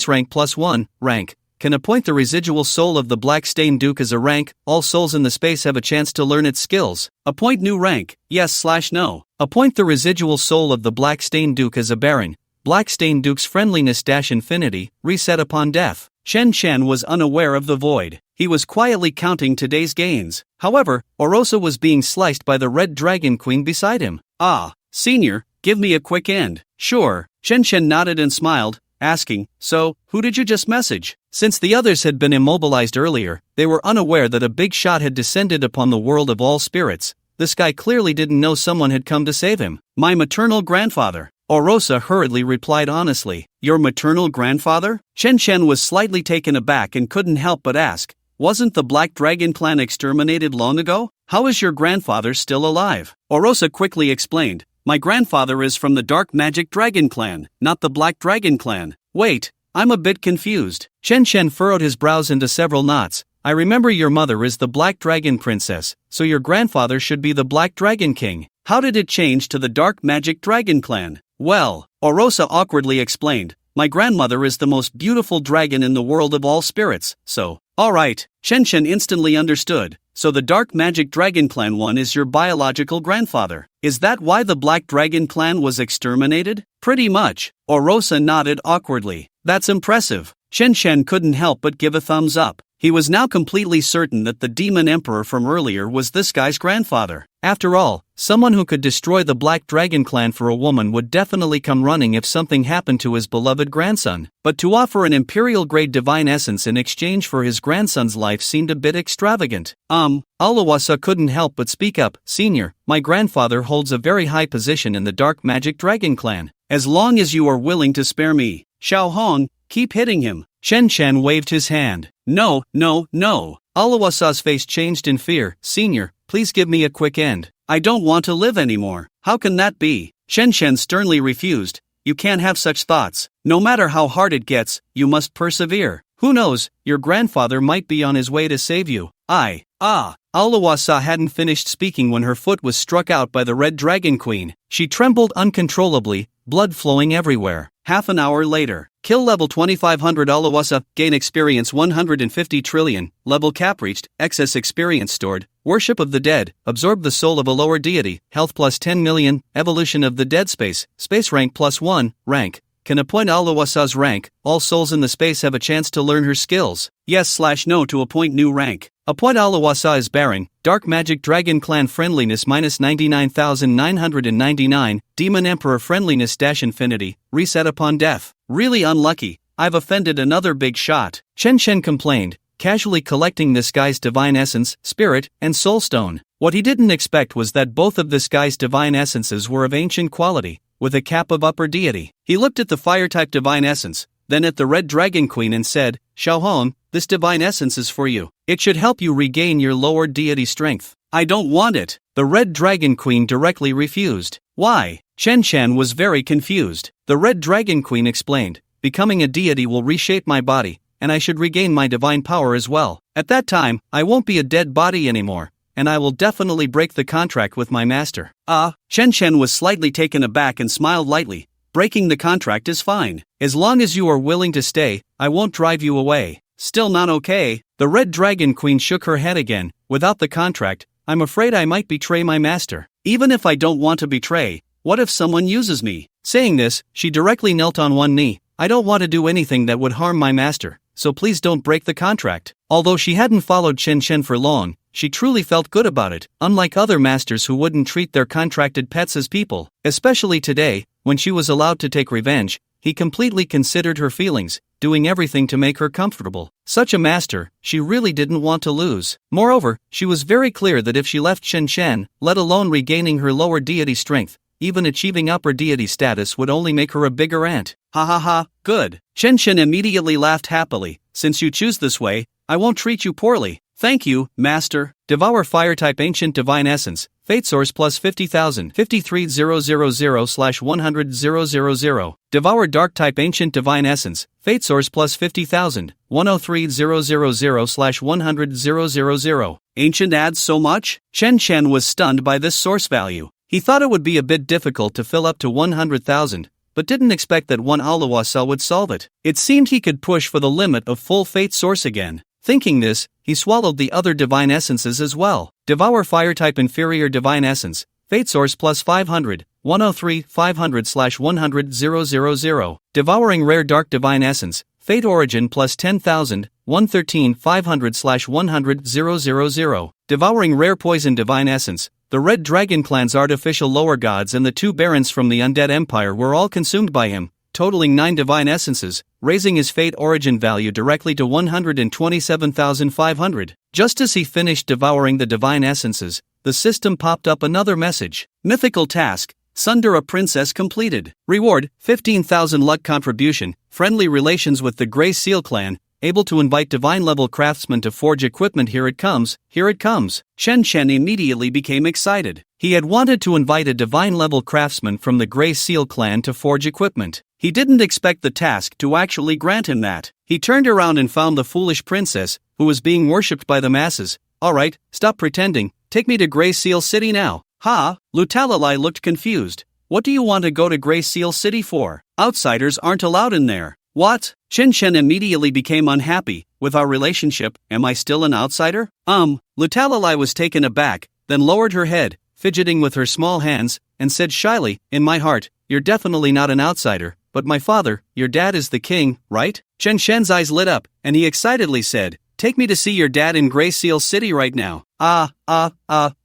rank plus 1, rank. Can appoint the residual soul of the Black Stain Duke as a rank. All souls in the space have a chance to learn its skills. Appoint new rank, yes/no. Appoint the residual soul of the Black Stain Duke as a Baron. Black Stain Duke's friendliness-infinity, reset upon death. Shen Shen was unaware of the void. He was quietly counting today's gains. However, Orosa was being sliced by the Red Dragon Queen beside him. "Ah, Senior, give me a quick end." "Sure." Shen Shen nodded and smiled, asking, "So, who did you just message?" Since the others had been immobilized earlier, they were unaware that a big shot had descended upon the world of all spirits. This guy clearly didn't know someone had come to save him. "My maternal grandfather." Orosa hurriedly replied honestly. "Your maternal grandfather?" Shen Shen was slightly taken aback and couldn't help but ask, "Wasn't the Black Dragon clan exterminated long ago? How is your grandfather still alive?" Orosa quickly explained, "My grandfather is from the Dark Magic Dragon clan, not the Black Dragon clan." "Wait, I'm a bit confused." Shen Shen furrowed his brows into several knots. "I remember your mother is the Black Dragon Princess, so your grandfather should be the Black Dragon King. How did it change to the Dark Magic Dragon clan?" "Well," Orosa awkwardly explained, "my grandmother is the most beautiful dragon in the world of all spirits, so..." "Alright," Shen Shen instantly understood. "So the Dark Magic Dragon Clan one is your biological grandfather. Is that why the Black Dragon Clan was exterminated?" "Pretty much." Orosa nodded awkwardly. "That's impressive." Shen Shen couldn't help but give a thumbs up. He was now completely certain that the Demon Emperor from earlier was this guy's grandfather. After all, someone who could destroy the Black Dragon Clan for a woman would definitely come running if something happened to his beloved grandson. But to offer an imperial-grade divine essence in exchange for his grandson's life seemed a bit extravagant. Alawasa couldn't help but speak up. "Senior, my grandfather holds a very high position in the Dark Magic Dragon Clan. As long as you are willing to spare me, Xiao Hong, keep hitting him." Shen Shen waved his hand. No. Alawasa's face changed in fear. "Senior, please give me a quick end. I don't want to live anymore." "How can that be?" Shen Shen sternly refused. "You can't have such thoughts. No matter how hard it gets, you must persevere. Who knows, your grandfather might be on his way to save you." Alawasa hadn't finished speaking when her foot was struck out by the Red Dragon Queen. She trembled uncontrollably, blood flowing everywhere. Half an hour later. Kill level 2500 Alawasa, gain experience 150 trillion, level cap reached, excess experience stored, worship of the dead, absorb the soul of a lower deity, health plus 10 million, evolution of the dead space rank plus 1, rank. Can appoint Alawasa's rank. All souls in the space have a chance to learn her skills. Yes/no to appoint new rank. Appoint Alawasa as Baron. Dark Magic Dragon Clan friendliness minus 99,999. Demon Emperor friendliness -infinity. Reset upon death. Really unlucky. I've offended another big shot. Shen Shen complained, casually collecting this guy's divine essence, spirit, and soul stone. What he didn't expect was that both of this guy's divine essences were of ancient quality, with a cap of upper deity. He looked at the fire-type divine essence, then at the Red Dragon Queen and said, "Xiaohong, this divine essence is for you. It should help you regain your lower deity strength." "I don't want it." The Red Dragon Queen directly refused. "Why?" Chen Chen was very confused. The Red Dragon Queen explained, becoming a deity will reshape my body, and I should regain my divine power as well. At that time, I won't be a dead body anymore, and I will definitely break the contract with my master. Chen Chen was slightly taken aback and smiled lightly. Breaking the contract is fine. As long as you are willing to stay, I won't drive you away. Still not okay? The Red Dragon Queen shook her head again. Without the contract, I'm afraid I might betray my master. Even if I don't want to betray, what if someone uses me? Saying this, she directly knelt on one knee. I don't want to do anything that would harm my master, so please don't break the contract. Although she hadn't followed Chen Chen for long, she truly felt good about it, unlike other masters who wouldn't treat their contracted pets as people. Especially today, when she was allowed to take revenge, he completely considered her feelings, doing everything to make her comfortable. Such a master, she really didn't want to lose. Moreover, she was very clear that if she left Chen Chen, let alone regaining her lower deity strength, even achieving upper deity status would only make her a bigger ant. Ha ha ha, good. Chen Chen immediately laughed happily. Since you choose this way, I won't treat you poorly. Thank you, Master. Devour Fire-type Ancient Divine Essence. Fate Source plus 50,000. 53000/100,000. Devour Dark-type Ancient Divine Essence. Fate Source plus 50,000. 103,000/100,000. Ancient adds so much? Chen Chen was stunned by this source value. He thought it would be a bit difficult to fill up to 100,000, but didn't expect that one Aluwa cell would solve it. It seemed he could push for the limit of full Fate Source again. Thinking this, he swallowed the other divine essences as well. Devour Fire-type Inferior Divine Essence. Fate Source plus 500. 103,500/100,000. Devouring Rare Dark Divine Essence. Fate Origin plus 10,000. 113,500/100,000. Devouring Rare Poison Divine Essence. The Red Dragon Clan's artificial lower gods and the two barons from the Undead Empire were all consumed by him, totaling 9 divine essences, raising his fate origin value directly to 127,500. Just as he finished devouring the divine essences, the system popped up another message. Mythical task, Sunder a Princess completed. Reward, 15,000 luck contribution, friendly relations with the Grey Seal clan, able to invite divine-level craftsmen to forge equipment. Here it comes, here it comes. Chen Chen immediately became excited. He had wanted to invite a divine-level craftsman from the Grey Seal clan to forge equipment. He didn't expect the task to actually grant him that. He turned around and found the foolish princess, who was being worshipped by the masses. Alright, stop pretending, take me to Grey Seal City now. Ha? Lutalalai looked confused. What do you want to go to Grey Seal City for? Outsiders aren't allowed in there. What? Chen Chen immediately became unhappy. With our relationship, am I still an outsider? Lutalalai was taken aback, then lowered her head, fidgeting with her small hands, and said shyly, in my heart, you're definitely not an outsider, but my father, your dad is the king, right? Chen Shen's eyes lit up, and he excitedly said, take me to see your dad in Grey Seal City right now.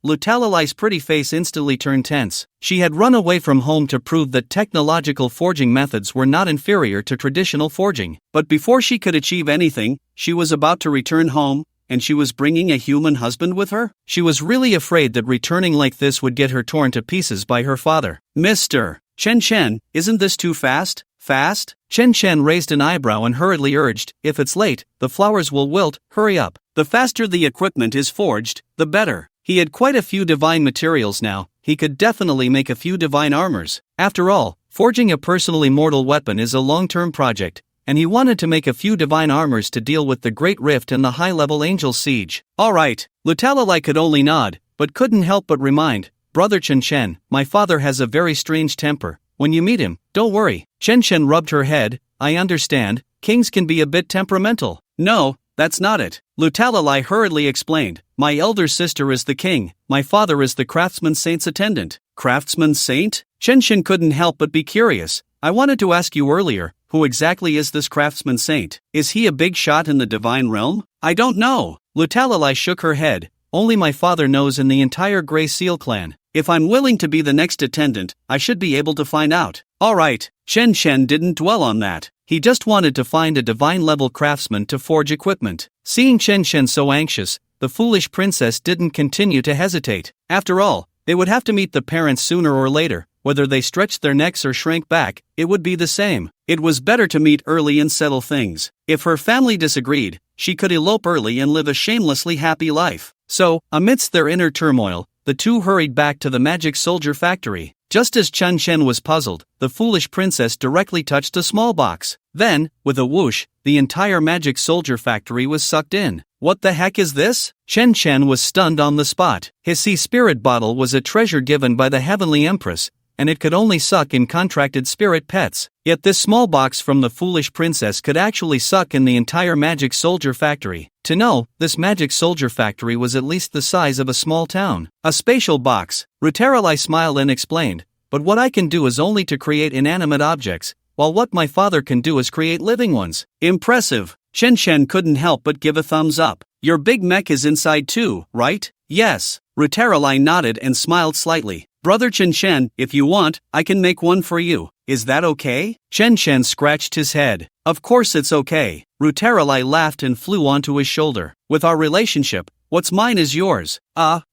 Lutalalai's pretty face instantly turned tense. She had run away from home to prove that technological forging methods were not inferior to traditional forging. But before she could achieve anything, she was about to return home, and she was bringing a human husband with her? She was really afraid that returning like this would get her torn to pieces by her father. Mr. Chen Chen, isn't this too fast? Fast? Chen Chen raised an eyebrow and hurriedly urged, if it's late, the flowers will wilt, hurry up. The faster the equipment is forged, the better. He had quite a few divine materials now, he could definitely make a few divine armors. After all, forging a personally mortal weapon is a long-term project, and he wanted to make a few divine armors to deal with the Great Rift and the high-level Angel Siege. Alright, Lutalalai could only nod, but couldn't help but remind, Brother Chen Chen, my father has a very strange temper. When you meet him, don't worry. Chen Chen rubbed her head. I understand, kings can be a bit temperamental. No, that's not it. Lutalalai hurriedly explained. My elder sister is the king, my father is the craftsman saint's attendant. Craftsman saint? Chen Chen couldn't help but be curious. I wanted to ask you earlier, who exactly is this craftsman saint? Is he a big shot in the divine realm? I don't know. Lutalalai shook her head. Only my father knows in the entire Grey Seal clan. If I'm willing to be the next attendant, I should be able to find out. Alright, Chen Chen didn't dwell on that. He just wanted to find a divine-level craftsman to forge equipment. Seeing Chen Chen so anxious, the foolish princess didn't continue to hesitate. After all, they would have to meet the parents sooner or later. Whether they stretched their necks or shrank back, it would be the same. It was better to meet early and settle things. If her family disagreed, she could elope early and live a shamelessly happy life. So, amidst their inner turmoil, the two hurried back to the magic soldier factory. Just as Chen Chen was puzzled, the foolish princess directly touched a small box. Then, with a whoosh, the entire magic soldier factory was sucked in. What the heck is this? Chen Chen was stunned on the spot. His sea spirit bottle was a treasure given by the Heavenly Empress, and it could only suck in contracted spirit pets. Yet this small box from the foolish princess could actually suck in the entire magic soldier factory. To know, this magic soldier factory was at least the size of a small town. A spatial box. Crazily smiled and explained, but what I can do is only to create inanimate objects, while what my father can do is create living ones. Impressive. Chen Chen couldn't help but give a thumbs up. Your big mech is inside too, right? Yes. Crazily nodded and smiled slightly. Brother Chen Chen, if you want, I can make one for you. Is that okay? Chen Chen scratched his head. Of course it's okay. Crazily laughed and flew onto his shoulder. With our relationship, what's mine is yours.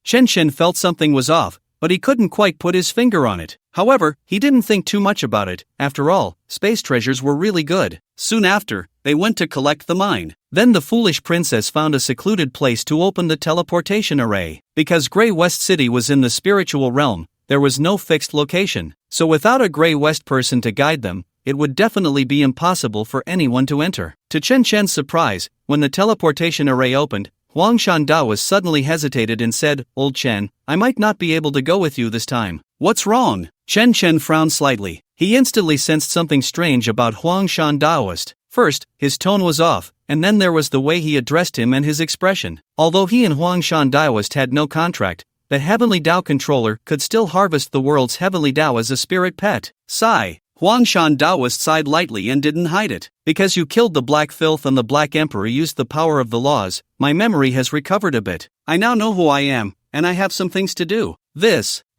Chen Chen felt something was off, but he couldn't quite put his finger on it. However, he didn't think too much about it. After all, space treasures were really good. Soon after, they went to collect the mine. Then the foolish princess found a secluded place to open the teleportation array. Because Grey West City was in the spiritual realm, there was no fixed location. So without a Grey West person to guide them, it would definitely be impossible for anyone to enter. To Chen Chen's surprise, when the teleportation array opened, Huang Shandaoist suddenly hesitated and said, "Old Chen, I might not be able to go with you this time." What's wrong? Chen Chen frowned slightly. He instantly sensed something strange about Huang Shandaoist. First, his tone was off, and then there was the way he addressed him and his expression. Although he and Huang Shandaoist had no contract, the Heavenly Dao controller could still harvest the world's Heavenly Dao as a spirit pet. Sigh. Huang Shandaoist sighed lightly and didn't hide it. Because you killed the Black Filth and the Black Emperor used the power of the laws, my memory has recovered a bit. I now know who I am, and I have some things to do.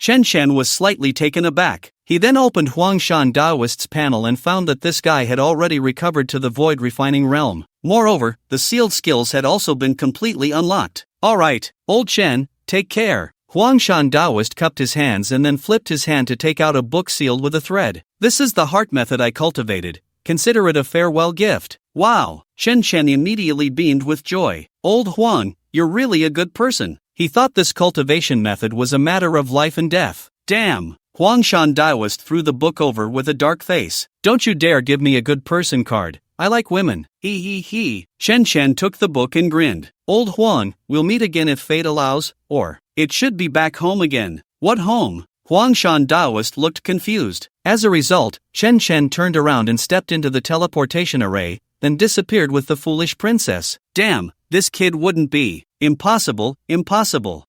Chen Chen was slightly taken aback. He then opened Huang Shandaoist's panel and found that this guy had already recovered to the void refining realm. Moreover, the sealed skills had also been completely unlocked. Alright, old Chen, take care. Huang Shandaoist cupped his hands and then flipped his hand to take out a book sealed with a thread. This is the heart method I cultivated. Consider it a farewell gift. Wow! Chen Chen immediately beamed with joy. Old Huang, you're really a good person. He thought this cultivation method was a matter of life and death. Damn! Huang Shandaoist threw the book over with a dark face. Don't you dare give me a good person card. I like women. He. Chen Chen took the book and grinned. Old Huang, we'll meet again if fate allows, or it should be back home again. What home? Huang Shandaoist looked confused. As a result, Chen Chen turned around and stepped into the teleportation array, then disappeared with the foolish princess. Damn, this kid wouldn't be. Impossible.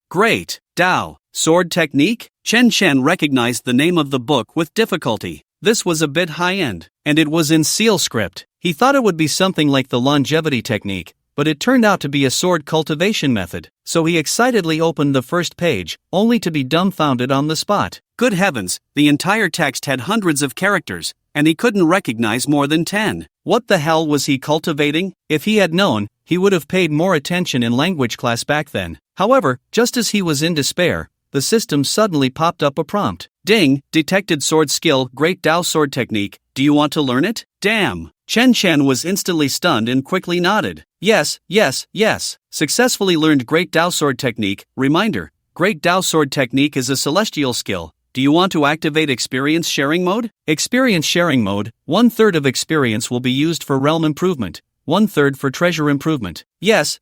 Great. Dao. Sword technique? Chen Chen recognized the name of the book with difficulty. This was a bit high-end, and it was in seal script. He thought it would be something like the longevity technique, but it turned out to be a sword cultivation method. So he excitedly opened the first page, only to be dumbfounded on the spot. Good heavens, the entire text had hundreds of characters, and he couldn't recognize more than 10. What the hell was he cultivating? If he had known, he would have paid more attention in language class back then. However, just as he was in despair, the system suddenly popped up a prompt. Ding, detected sword skill, Great Dao sword technique. Do you want to learn it? Damn. Chen Chen was instantly stunned and quickly nodded. Yes. Successfully learned Great Dao sword technique. Reminder, Great Dao sword technique is a celestial skill. Do you want to activate experience sharing mode? Experience sharing mode, 1/3 of experience will be used for realm improvement, 1/3 for treasure improvement. Yes.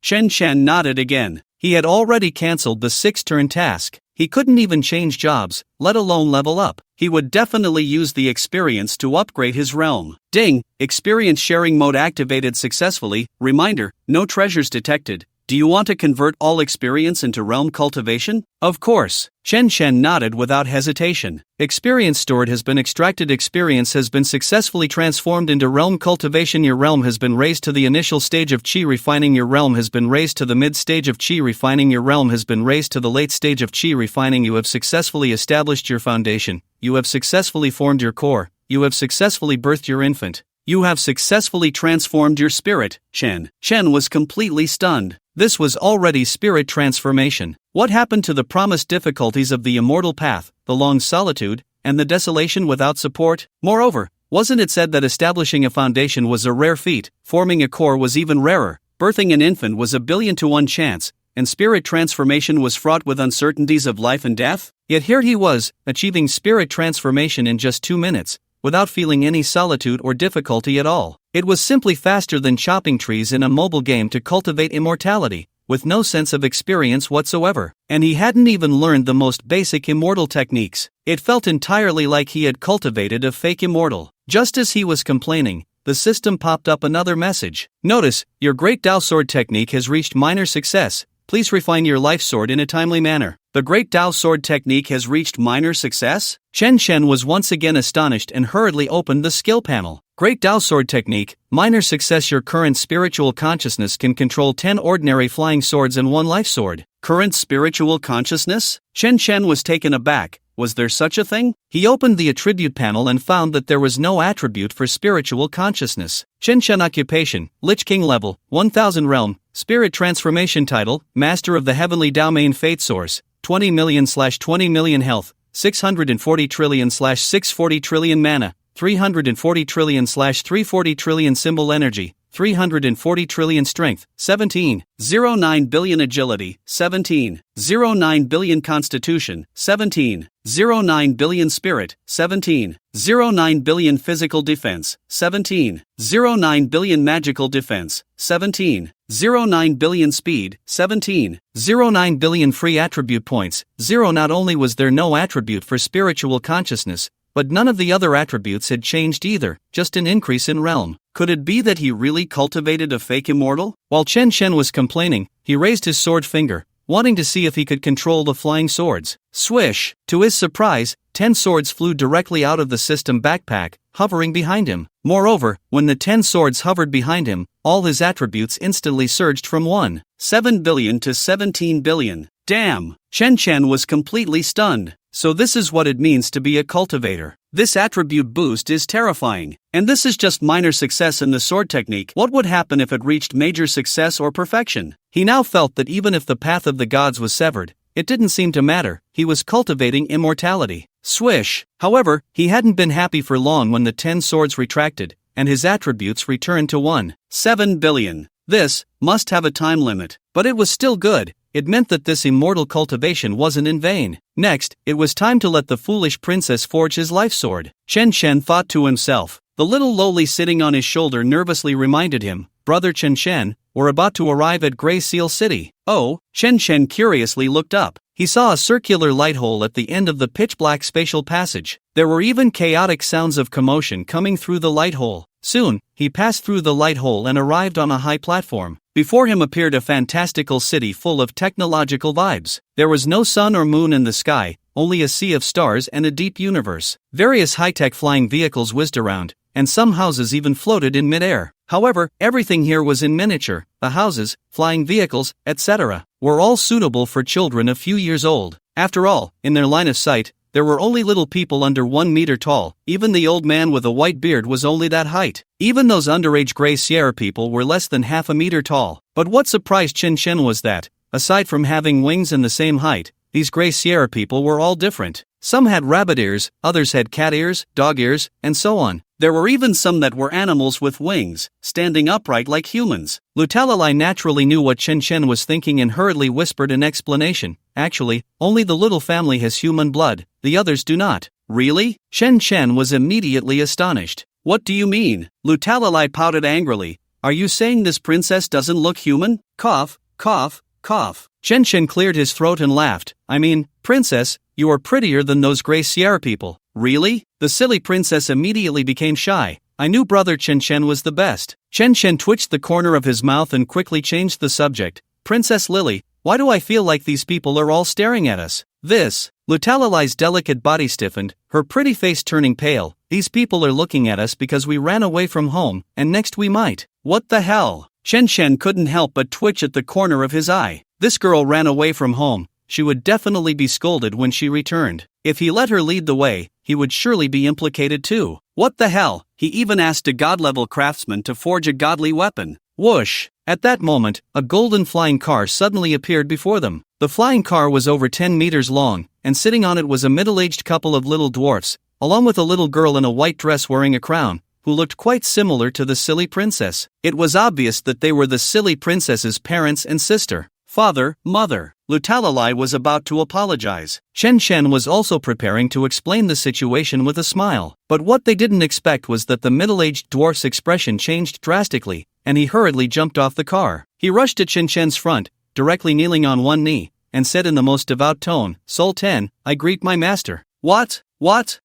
Chen Chen nodded again. He had already cancelled the 6-turn task. He couldn't even change jobs, let alone level up. He would definitely use the experience to upgrade his realm. Ding, experience sharing mode activated successfully. Reminder, no treasures detected. Do you want to convert all experience into realm cultivation? Of course. Chen Chen nodded without hesitation. Experience stored has been extracted. Experience has been successfully transformed into realm cultivation. Your realm has been raised to the initial stage of chi refining. Your realm has been raised to the mid stage of chi refining. Your realm has been raised to the late stage of chi refining. You have successfully established your foundation. You have successfully formed your core. You have successfully birthed your infant. You have successfully transformed your spirit. Chen was completely stunned. This was already spirit transformation. What happened to the promised difficulties of the immortal path, the long solitude, and the desolation without support? Moreover, wasn't it said that establishing a foundation was a rare feat, forming a core was even rarer, birthing an infant was a 1,000,000,000 to 1 chance, and spirit transformation was fraught with uncertainties of life and death? Yet here he was, achieving spirit transformation in just 2 minutes, without feeling any solitude or difficulty at all. It was simply faster than chopping trees in a mobile game to cultivate immortality, with no sense of experience whatsoever. And he hadn't even learned the most basic immortal techniques. It felt entirely like he had cultivated a fake immortal. Just as he was complaining, the system popped up another message. Notice, your Great Dao Sword technique has reached minor success. Please refine your life sword in a timely manner. The Great Dao Sword technique has reached minor success? Chen Shen was once again astonished and hurriedly opened the skill panel. Great Dao Sword technique, minor success. Your current spiritual consciousness can control 10 ordinary flying swords and 1 life sword. Current spiritual consciousness? Chen Shen was taken aback. Was there such a thing? He opened the attribute panel and found that there was no attribute for spiritual consciousness. Chen Shen occupation, Lich King level, 1000 realm, spirit transformation title, Master of the Heavenly Dao Main Fate Source, 20 million/20 million health, 640 trillion/640 trillion mana, 340 trillion/340 trillion symbol energy, 340 trillion strength, 17.09 billion agility, 17.09 billion constitution, 17.09 billion spirit, 17.09 billion physical defense, 17.09 billion magical defense, 17.09 billion speed, 17.09 billion free attribute points. 0. Not only was there no attribute for spiritual consciousness, but none of the other attributes had changed either, just an increase in realm. Could it be that he really cultivated a fake immortal? While Chen Shen was complaining, he raised his sword finger, wanting to see if he could control the flying swords. Swish! To his surprise, 10 swords flew directly out of the system backpack, hovering behind him. Moreover, when the 10 swords hovered behind him, all his attributes instantly surged from 1.7 billion to 17 billion. Damn! Chen Shen was completely stunned. So this is what it means to be a cultivator. This attribute boost is terrifying. And this is just minor success in the sword technique. What would happen if it reached major success or perfection? He now felt that even if the path of the gods was severed, it didn't seem to matter. He was cultivating immortality. Swish! However, he hadn't been happy for long when the 10 swords retracted, and his attributes returned to 1.7 billion. This must have a time limit. But it was still good. It meant that this immortal cultivation wasn't in vain. Next, it was time to let the foolish princess forge his life sword. Chen Shen thought to himself. The little lowly sitting on his shoulder nervously reminded him, Brother Chen Shen, we're about to arrive at Gray Seal City. Oh, Chen Shen curiously looked up. He saw a circular light hole at the end of the pitch-black spatial passage. There were even chaotic sounds of commotion coming through the light hole. Soon, he passed through the light hole and arrived on a high platform. Before him appeared a fantastical city full of technological vibes. There was no sun or moon in the sky, only a sea of stars and a deep universe. Various high-tech flying vehicles whizzed around, and some houses even floated in midair. However, everything here was in miniature. The houses, flying vehicles, etc., were all suitable for children a few years old. After all, in their line of sight, there were only little people under 1 meter tall. Even the old man with a white beard was only that height. Even those underage Gray Sierra people were less than half a meter tall. But what surprised Chen Shen was that, aside from having wings and the same height, these Gray Sierra people were all different. Some had rabbit ears, others had cat ears, dog ears, and so on. There were even some that were animals with wings, standing upright like humans. Lutalilai naturally knew what Chen Shen was thinking and hurriedly whispered an explanation. Actually, only the little family has human blood, the others do not. Really? Chen Shen was immediately astonished. What do you mean? Lutalilai pouted angrily. Are you saying this princess doesn't look human? Cough, cough, cough. Chen Shen cleared his throat and laughed. I mean, princess, you are prettier than those Gray Sierra people. Really? The silly princess immediately became shy. I knew Brother Chen Shen was the best. Chen Shen twitched the corner of his mouth and quickly changed the subject. Princess Lily, why do I feel like these people are all staring at us? This. Lutalilai's delicate body stiffened, her pretty face turning pale. These people are looking at us because we ran away from home, and next we might. What the hell? Chen Shen couldn't help but twitch at the corner of his eye. This girl ran away from home. She would definitely be scolded when she returned. If he let her lead the way, he would surely be implicated too. What the hell? He even asked a god-level craftsman to forge a godly weapon. Whoosh! At that moment, a golden flying car suddenly appeared before them. The flying car was over 10 meters long, and sitting on it was a middle-aged couple of little dwarfs, along with a little girl in a white dress wearing a crown, who looked quite similar to the silly princess. It was obvious that they were the silly princess's parents and sister. Father, mother. Lutalali was about to apologize. Chen Shen was also preparing to explain the situation with a smile. But what they didn't expect was that the middle-aged dwarf's expression changed drastically, and he hurriedly jumped off the car. He rushed to Chen Shen's front, directly kneeling on one knee, and said in the most devout tone, "Sultan, I greet my master." What?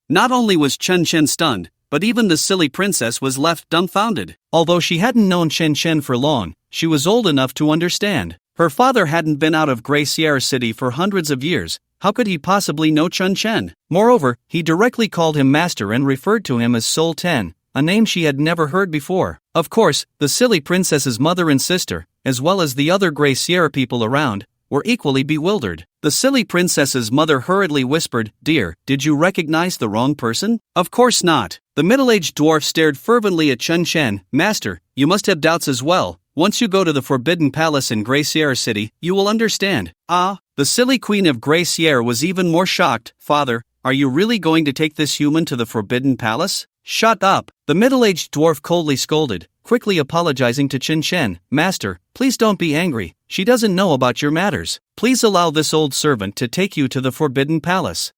Not only was Chen Shen stunned, but even the silly princess was left dumbfounded. Although she hadn't known Chen Shen for long, she was old enough to understand. Her father hadn't been out of Crazily City for hundreds of years. How could he possibly know Chen Shen? Moreover, he directly called him master and referred to him as Sultan, a name she had never heard before. Of course, the silly princess's mother and sister, as well as the other Crazily people around, were equally bewildered. The silly princess's mother hurriedly whispered, "Dear, did you recognize the wrong person?" "Of course not." The middle-aged dwarf stared fervently at Chen Shen. "Master, you must have doubts as well. Once you go to the Forbidden Palace in Crazily City, you will understand." "Ah?" The silly queen of Crazily was even more shocked. "Father, are you really going to take this human to the Forbidden Palace?" "Shut up!" the middle-aged dwarf coldly scolded, quickly apologizing to Chen Shen. "Master, please don't be angry. She doesn't know about your matters. Please allow this old servant to take you to the Forbidden Palace."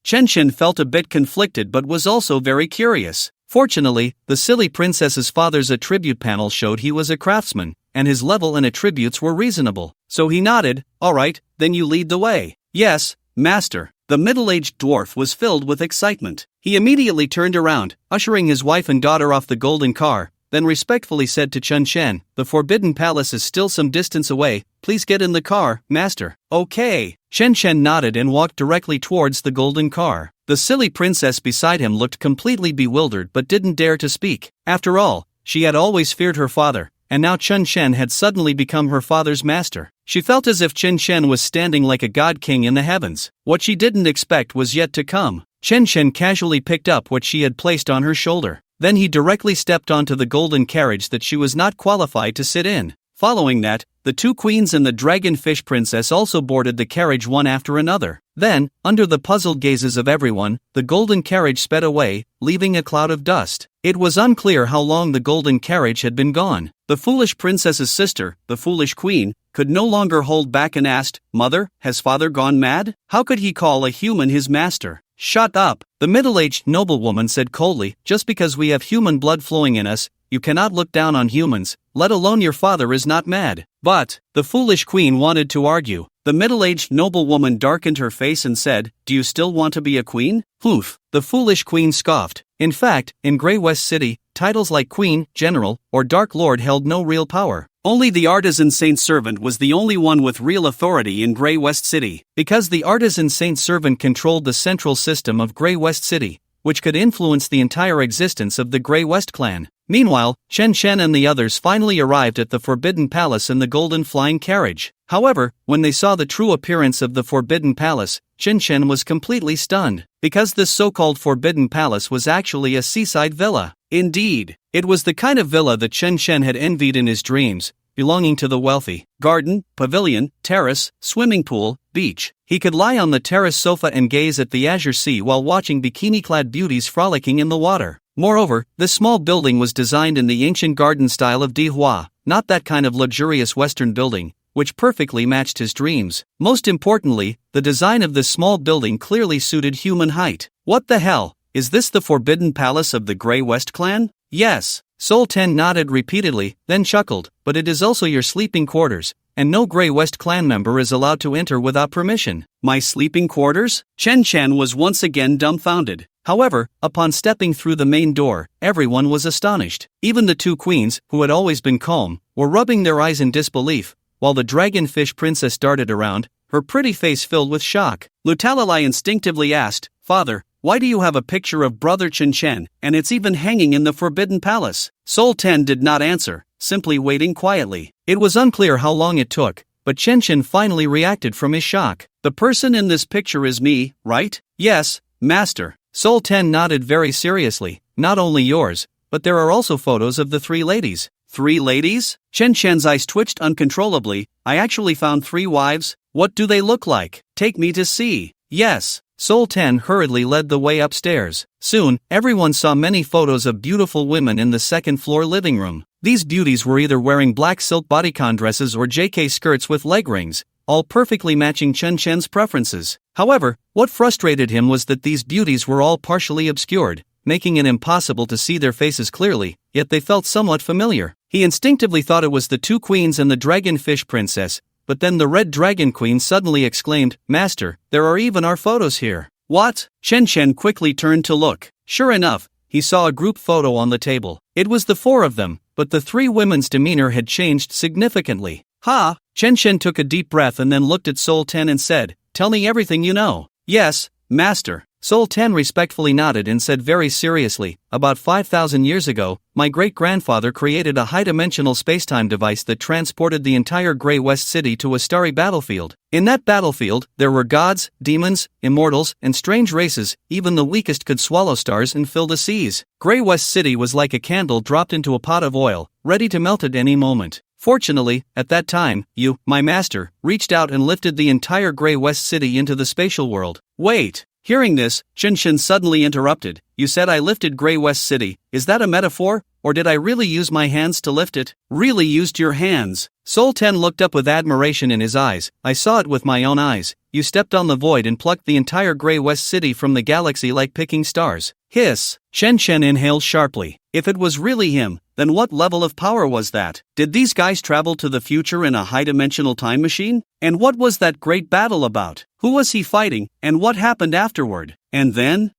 Chen Shen felt a bit conflicted but was also very curious. Fortunately, the silly princess's father's attribute panel showed he was a craftsman, and his level and attributes were reasonable. So he nodded. "All right, then you lead the way." "Yes, master." The middle-aged dwarf was filled with excitement. He immediately turned around, ushering his wife and daughter off the golden car, then respectfully said to Chen Shen, "The Forbidden Palace is still some distance away. Please get in the car, master." "Okay." Chen Shen nodded and walked directly towards the golden car. The silly princess beside him looked completely bewildered but didn't dare to speak. After all, she had always feared her father, and now Chen Shen had suddenly become her father's master. She felt as if Chen Shen was standing like a god king in the heavens. What she didn't expect was yet to come. Chen Shen casually picked up what she had placed on her shoulder. Then he directly stepped onto the golden carriage that she was not qualified to sit in. Following that, the two queens and the dragonfish princess also boarded the carriage one after another. Then, under the puzzled gazes of everyone, the golden carriage sped away, leaving a cloud of dust. It was unclear how long the golden carriage had been gone. The foolish princess's sister, the foolish queen, could no longer hold back and asked, "Mother, has father gone mad? How could he call a human his master?" "Shut up," the middle-aged noblewoman said coldly. "Just because we have human blood flowing in us, you cannot look down on humans, let alone your father is not mad." "But," the foolish queen wanted to argue. The middle-aged noblewoman darkened her face and said, "Do you still want to be a queen?" "Oof," the foolish queen scoffed. In fact, in Grey West City, titles like queen, general, or dark lord held no real power. Only the artisan saint servant was the only one with real authority in Grey West City. Because the artisan saint servant controlled the central system of Grey West City, which could influence the entire existence of the Grey West clan. Meanwhile, Chen Shen and the others finally arrived at the Forbidden Palace in the golden flying carriage. However, when they saw the true appearance of the Forbidden Palace, Chen Shen was completely stunned, because this so-called Forbidden Palace was actually a seaside villa. Indeed, it was the kind of villa that Chen Shen had envied in his dreams, belonging to the wealthy. Garden, pavilion, terrace, swimming pool, beach. He could lie on the terrace sofa and gaze at the azure sea while watching bikini-clad beauties frolicking in the water. Moreover, this small building was designed in the ancient garden style of Dihua, not that kind of luxurious Western building, which perfectly matched his dreams. Most importantly, the design of this small building clearly suited human height. What the hell? Is this the Forbidden Palace of the Grey West clan? Yes. Sultan nodded repeatedly, then chuckled, but it is also your sleeping quarters, and no Grey West clan member is allowed to enter without permission. My sleeping quarters? Chen Shen was once again dumbfounded. However, upon stepping through the main door, everyone was astonished. Even the two queens, who had always been calm, were rubbing their eyes in disbelief, while the dragonfish princess darted around, her pretty face filled with shock. Lutalali instinctively asked, "Father, why do you have a picture of brother Chen Shen, and it's even hanging in the Forbidden Palace?" Sultan did not answer, simply waiting quietly. It was unclear how long it took, but Chen Shen finally reacted from his shock. "The person in this picture is me, right?" "Yes, master." Sultan nodded very seriously. "Not only yours, but there are also photos of the three ladies." "Three ladies?" Chen Shen's eyes twitched uncontrollably. "I actually found 3 wives? What do they look like? Take me to see." "Yes." Sultan hurriedly led the way upstairs. Soon, everyone saw many photos of beautiful women in the second-floor living room. These beauties were either wearing black silk bodycon dresses or JK skirts with leg rings, all perfectly matching Chen Chen's preferences. However, what frustrated him was that these beauties were all partially obscured, making it impossible to see their faces clearly, yet they felt somewhat familiar. He instinctively thought it was the two queens and the dragonfish princess, but then the red dragon queen suddenly exclaimed, "Master, there are even our photos here." What? Chen Chen quickly turned to look. Sure enough, he saw a group photo on the table. It was the four of them, but the three women's demeanor had changed significantly. Ha! Chen Chen took a deep breath and then looked at Soul Ten and said, "Tell me everything you know." "Yes, Master." Soul Ten respectfully nodded and said very seriously, "About 5,000 years ago, my great-grandfather created a high-dimensional spacetime device that transported the entire Grey West City to a starry battlefield. In that battlefield, there were gods, demons, immortals, and strange races. Even the weakest could swallow stars and fill the seas. Grey West City was like a candle dropped into a pot of oil, ready to melt at any moment. Fortunately, at that time, you, my master, reached out and lifted the entire Grey West City into the spatial world." Wait! Hearing this, Chen Chen suddenly interrupted. "You said I lifted Grey West City, is that a metaphor, or did I really use my hands to lift it?" "Really used your hands?" Soul Ten looked up with admiration in his eyes. "I saw it with my own eyes. You stepped on the void and plucked the entire Grey West City from the galaxy like picking stars." Hiss! Chen Chen inhaled sharply. If it was really him, then what level of power was that? Did these guys travel to the future in a high-dimensional time machine? And what was that great battle about? Who was he fighting, and what happened afterward? And then?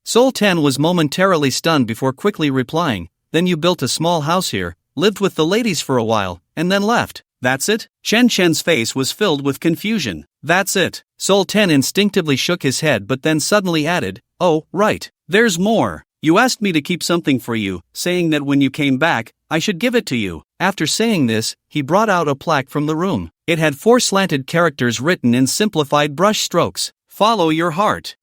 Soul Ten was momentarily stunned before quickly replying, "Then you built a small house here, lived with the ladies for a while, and then left. That's it?" Chen Chen's face was filled with confusion. "That's it." Soul Ten instinctively shook his head but then suddenly added, "Oh, right. There's more. You asked me to keep something for you, saying that when you came back, I should give it to you." After saying this, he brought out a plaque from the room. It had 4 slanted characters written in simplified brush strokes. "Follow your heart."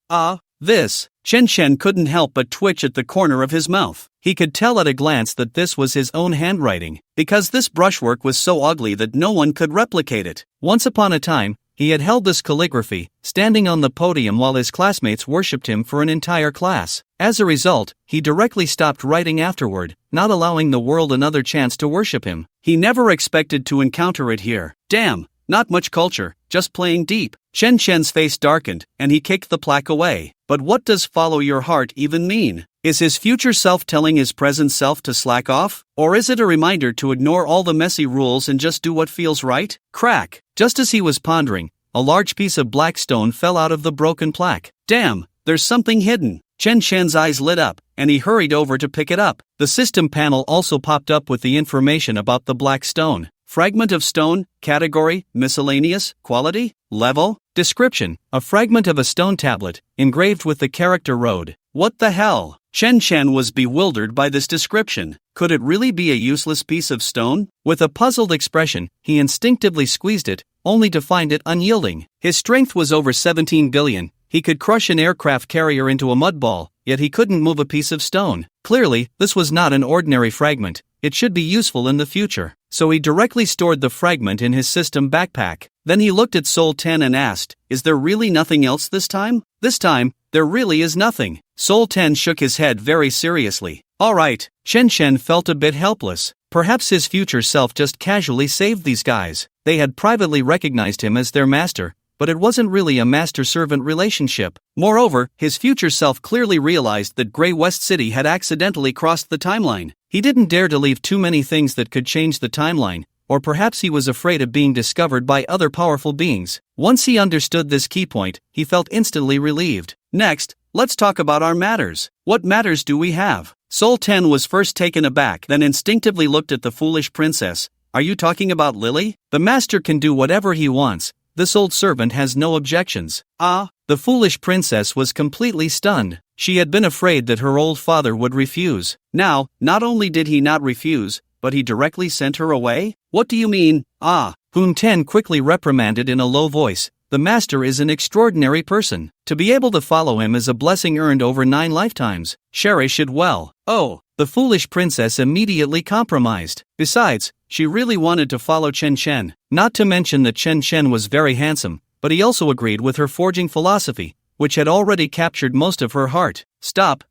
This. Chen Chen couldn't help but twitch at the corner of his mouth. He could tell at a glance that this was his own handwriting, because this brushwork was so ugly that no one could replicate it. Once upon a time, he had held this calligraphy, standing on the podium while his classmates worshipped him for an entire class. As a result, he directly stopped writing afterward, not allowing the world another chance to worship him. He never expected to encounter it here. Damn, not much culture, just playing deep. Chen Chen's face darkened, and he kicked the plaque away. But what does follow your heart even mean? Is his future self telling his present self to slack off? Or is it a reminder to ignore all the messy rules and just do what feels right? Crack! Just as he was pondering, a large piece of black stone fell out of the broken plaque. Damn, there's something hidden. Chen Chen's eyes lit up, and he hurried over to pick it up. The system panel also popped up with the information about the black stone. Fragment of stone, category, miscellaneous, quality, level, description, a fragment of a stone tablet, engraved with the character road. What the hell? Chen Chen was bewildered by this description. Could it really be a useless piece of stone? With a puzzled expression, he instinctively squeezed it, only to find it unyielding. His strength was over 17 billion. He could crush an aircraft carrier into a mud ball, yet he couldn't move a piece of stone. Clearly, this was not an ordinary fragment. It should be useful in the future. So he directly stored the fragment in his system backpack. Then he looked at Soul Ten and asked, "Is there really nothing else this time?" "This time, there really is nothing." Soul Ten shook his head very seriously. "Alright." Chen Chen felt a bit helpless. Perhaps his future self just casually saved these guys. They had privately recognized him as their master, but it wasn't really a master-servant relationship. Moreover, his future self clearly realized that Grey West City had accidentally crossed the timeline. He didn't dare to leave too many things that could change the timeline, or perhaps he was afraid of being discovered by other powerful beings. Once he understood this key point, he felt instantly relieved. "Next, let's talk about our matters. What matters do we have?" Soul Ten was first taken aback, then instinctively looked at the foolish princess. "Are you talking about Lily? The master can do whatever he wants. This old servant has no objections." The foolish princess was completely stunned. She had been afraid that her old father would refuse. Now, not only did he not refuse, but he directly sent her away? "What do you mean?" Hun Ten quickly reprimanded in a low voice. "The master is an extraordinary person. To be able to follow him is a blessing earned over 9 lifetimes. Cherish it well." The foolish princess immediately compromised. Besides, she really wanted to follow Chen Chen. Not to mention that Chen Chen was very handsome, but he also agreed with her forging philosophy, which had already captured most of her heart. Stop.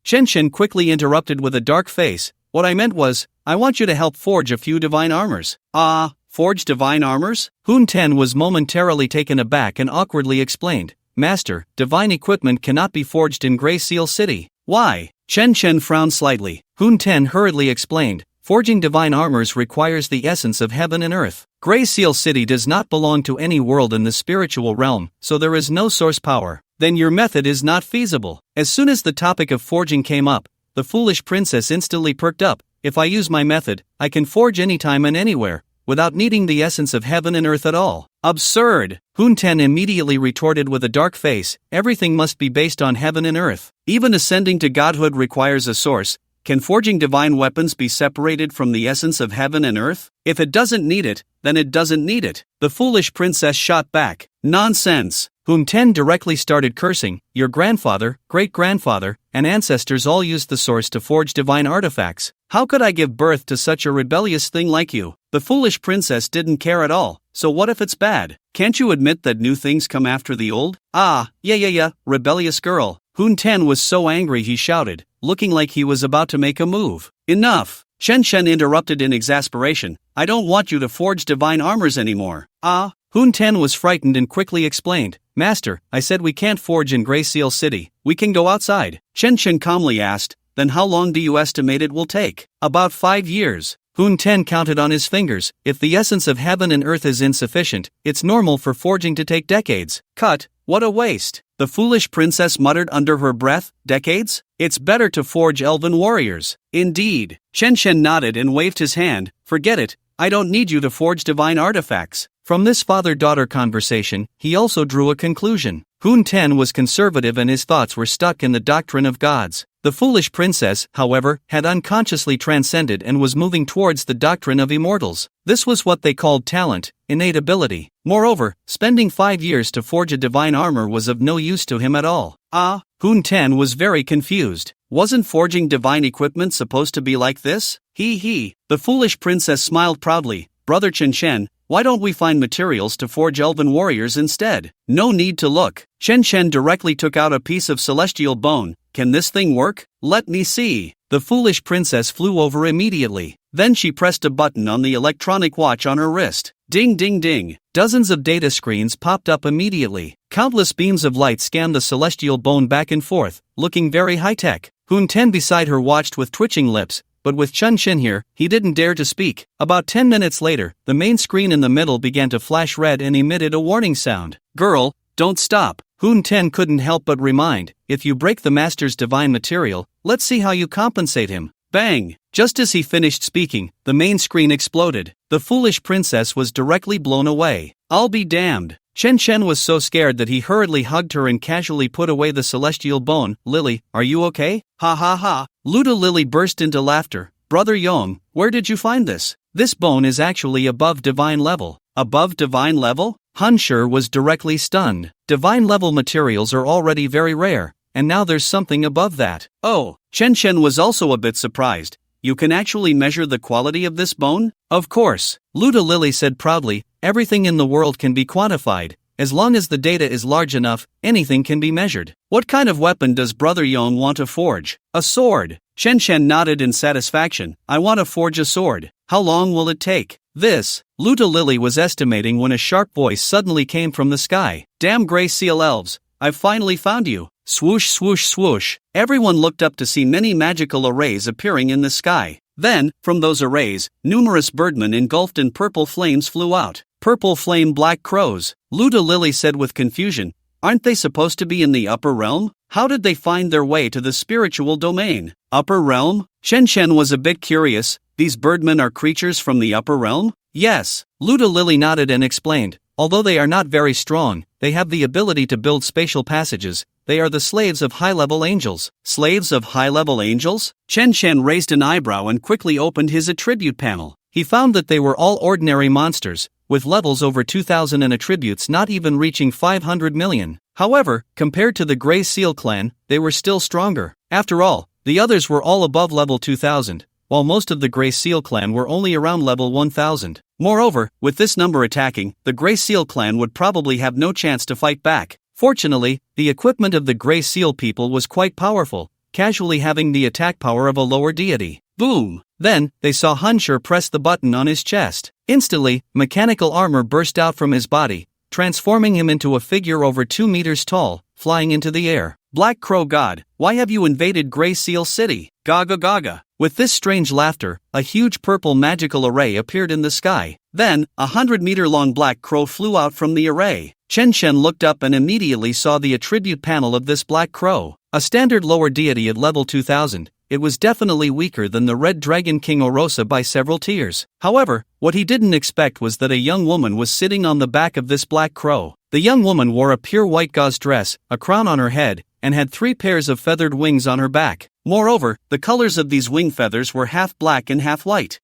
Chen Chen quickly interrupted with a dark face. What I meant was, I want you to help forge a few divine armors. Ah, forge divine armors? Hun Ten was momentarily taken aback and awkwardly explained, Master, divine equipment cannot be forged in Grey Seal City. Why? Chen Chen frowned slightly. Hun Ten hurriedly explained, forging divine armors requires the essence of heaven and earth. Grey Seal City does not belong to any world in the spiritual realm, so there is no source power. Then your method is not feasible. As soon as the topic of forging came up, the foolish princess instantly perked up. If I use my method, I can forge anytime and anywhere, without needing the essence of heaven and earth at all. Absurd! Hun Ten immediately retorted with a dark face, everything must be based on heaven and earth. Even ascending to godhood requires a source. Can forging divine weapons be separated from the essence of heaven and earth? If it doesn't need it, then it doesn't need it. The foolish princess shot back. Nonsense! Hun Ten directly started cursing, your grandfather, great-grandfather, and ancestors all used the source to forge divine artifacts. How could I give birth to such a rebellious thing like you? The foolish princess didn't care at all, so what if it's bad? Can't you admit that new things come after the old? Ah, yeah, rebellious girl. Hun Ten was so angry he shouted, looking like he was about to make a move. Enough! Chen Chen interrupted in exasperation, I don't want you to forge divine armors anymore. Ah? Hun Ten was frightened and quickly explained, Master, I said we can't forge in Grey Seal City, we can go outside. Chen Chen calmly asked, then how long do you estimate it will take? About 5 years. Hun Ten counted on his fingers, if the essence of heaven and earth is insufficient, it's normal for forging to take decades. Cut, what a waste. The foolish princess muttered under her breath, decades? It's better to forge elven warriors. Indeed. Chen Chen nodded and waved his hand, forget it, I don't need you to forge divine artifacts. From this father-daughter conversation, he also drew a conclusion. Hun Ten was conservative and his thoughts were stuck in the doctrine of gods. The foolish princess, however, had unconsciously transcended and was moving towards the doctrine of immortals. This was what they called talent, innate ability. Moreover, spending 5 years to forge a divine armor was of no use to him at all. Ah, Hun Ten was very confused. Wasn't forging divine equipment supposed to be like this? He. The foolish princess smiled proudly. Brother Chen Chen, why don't we find materials to forge elven warriors instead? No need to look. Chen Chen directly took out a piece of celestial bone. Can this thing work? Let me see. The foolish princess flew over immediately. Then she pressed a button on the electronic watch on her wrist. Ding ding ding. Dozens of data screens popped up immediately. Countless beams of light scanned the celestial bone back and forth, looking very high-tech. Hun Ten beside her watched with twitching lips, but with Chen Chen here, he didn't dare to speak. About 10 minutes later, the main screen in the middle began to flash red and emitted a warning sound. Girl, don't stop. Hun Ten couldn't help but remind, if you break the master's divine material, let's see how you compensate him. Bang! Just as he finished speaking, the main screen exploded. The foolish princess was directly blown away. I'll be damned. Chen Chen was so scared that he hurriedly hugged her and casually put away the celestial bone. Lily, are you okay? Ha ha ha. Luda Lily burst into laughter. Brother Yong, where did you find this? This bone is actually above divine level. Above divine level? Han Shi was directly stunned. Divine level materials are already very rare, and now there's something above that. Oh, Chen Chen was also a bit surprised. You can actually measure the quality of this bone? Of course, Luda Lily said proudly, everything in the world can be quantified. As long as the data is large enough, anything can be measured. What kind of weapon does Brother Yong want to forge? A sword. Chen Chen nodded in satisfaction. I want to forge a sword. How long will it take? This, Luda Lily was estimating when a sharp voice suddenly came from the sky. Damn Grey Seal elves, I've finally found you. Swoosh swoosh swoosh. Everyone looked up to see many magical arrays appearing in the sky. Then, from those arrays, numerous birdmen engulfed in purple flames flew out. Purple flame black crows, Luda Lily said with confusion. Aren't they supposed to be in the upper realm? How did they find their way to the spiritual domain? Upper realm? Chen Chen was a bit curious. These birdmen are creatures from the upper realm? Yes, Luda Lily nodded and explained. Although they are not very strong, they have the ability to build spatial passages. They are the slaves of high-level angels. Slaves of high-level angels? Chen Chen raised an eyebrow and quickly opened his attribute panel. He found that they were all ordinary monsters, with levels over 2,000 and attributes not even reaching 500 million. However, compared to the Grey Seal clan, they were still stronger. After all, the others were all above level 2,000, while most of the Grey Seal clan were only around level 1,000. Moreover, with this number attacking, the Grey Seal clan would probably have no chance to fight back. Fortunately, the equipment of the Grey Seal people was quite powerful. casually having the attack power of a lower deity. Boom! Then, they saw Hunter press the button on his chest. Instantly, mechanical armor burst out from his body, transforming him into a figure over 2 meters tall, flying into the air. Black Crow God, why have you invaded Grey Seal City? Gaga gaga. With this strange laughter, a huge purple magical array appeared in the sky. Then, a 100-meter-long black crow flew out from the array. Chen Shen looked up and immediately saw the attribute panel of this black crow. A standard lower deity at level 2000, it was definitely weaker than the Red Dragon King Orosa by several tiers. However, what he didn't expect was that a young woman was sitting on the back of this black crow. The young woman wore a pure white gauze dress, a crown on her head, and had 3 pairs of feathered wings on her back. Moreover, the colors of these wing feathers were half black and half white.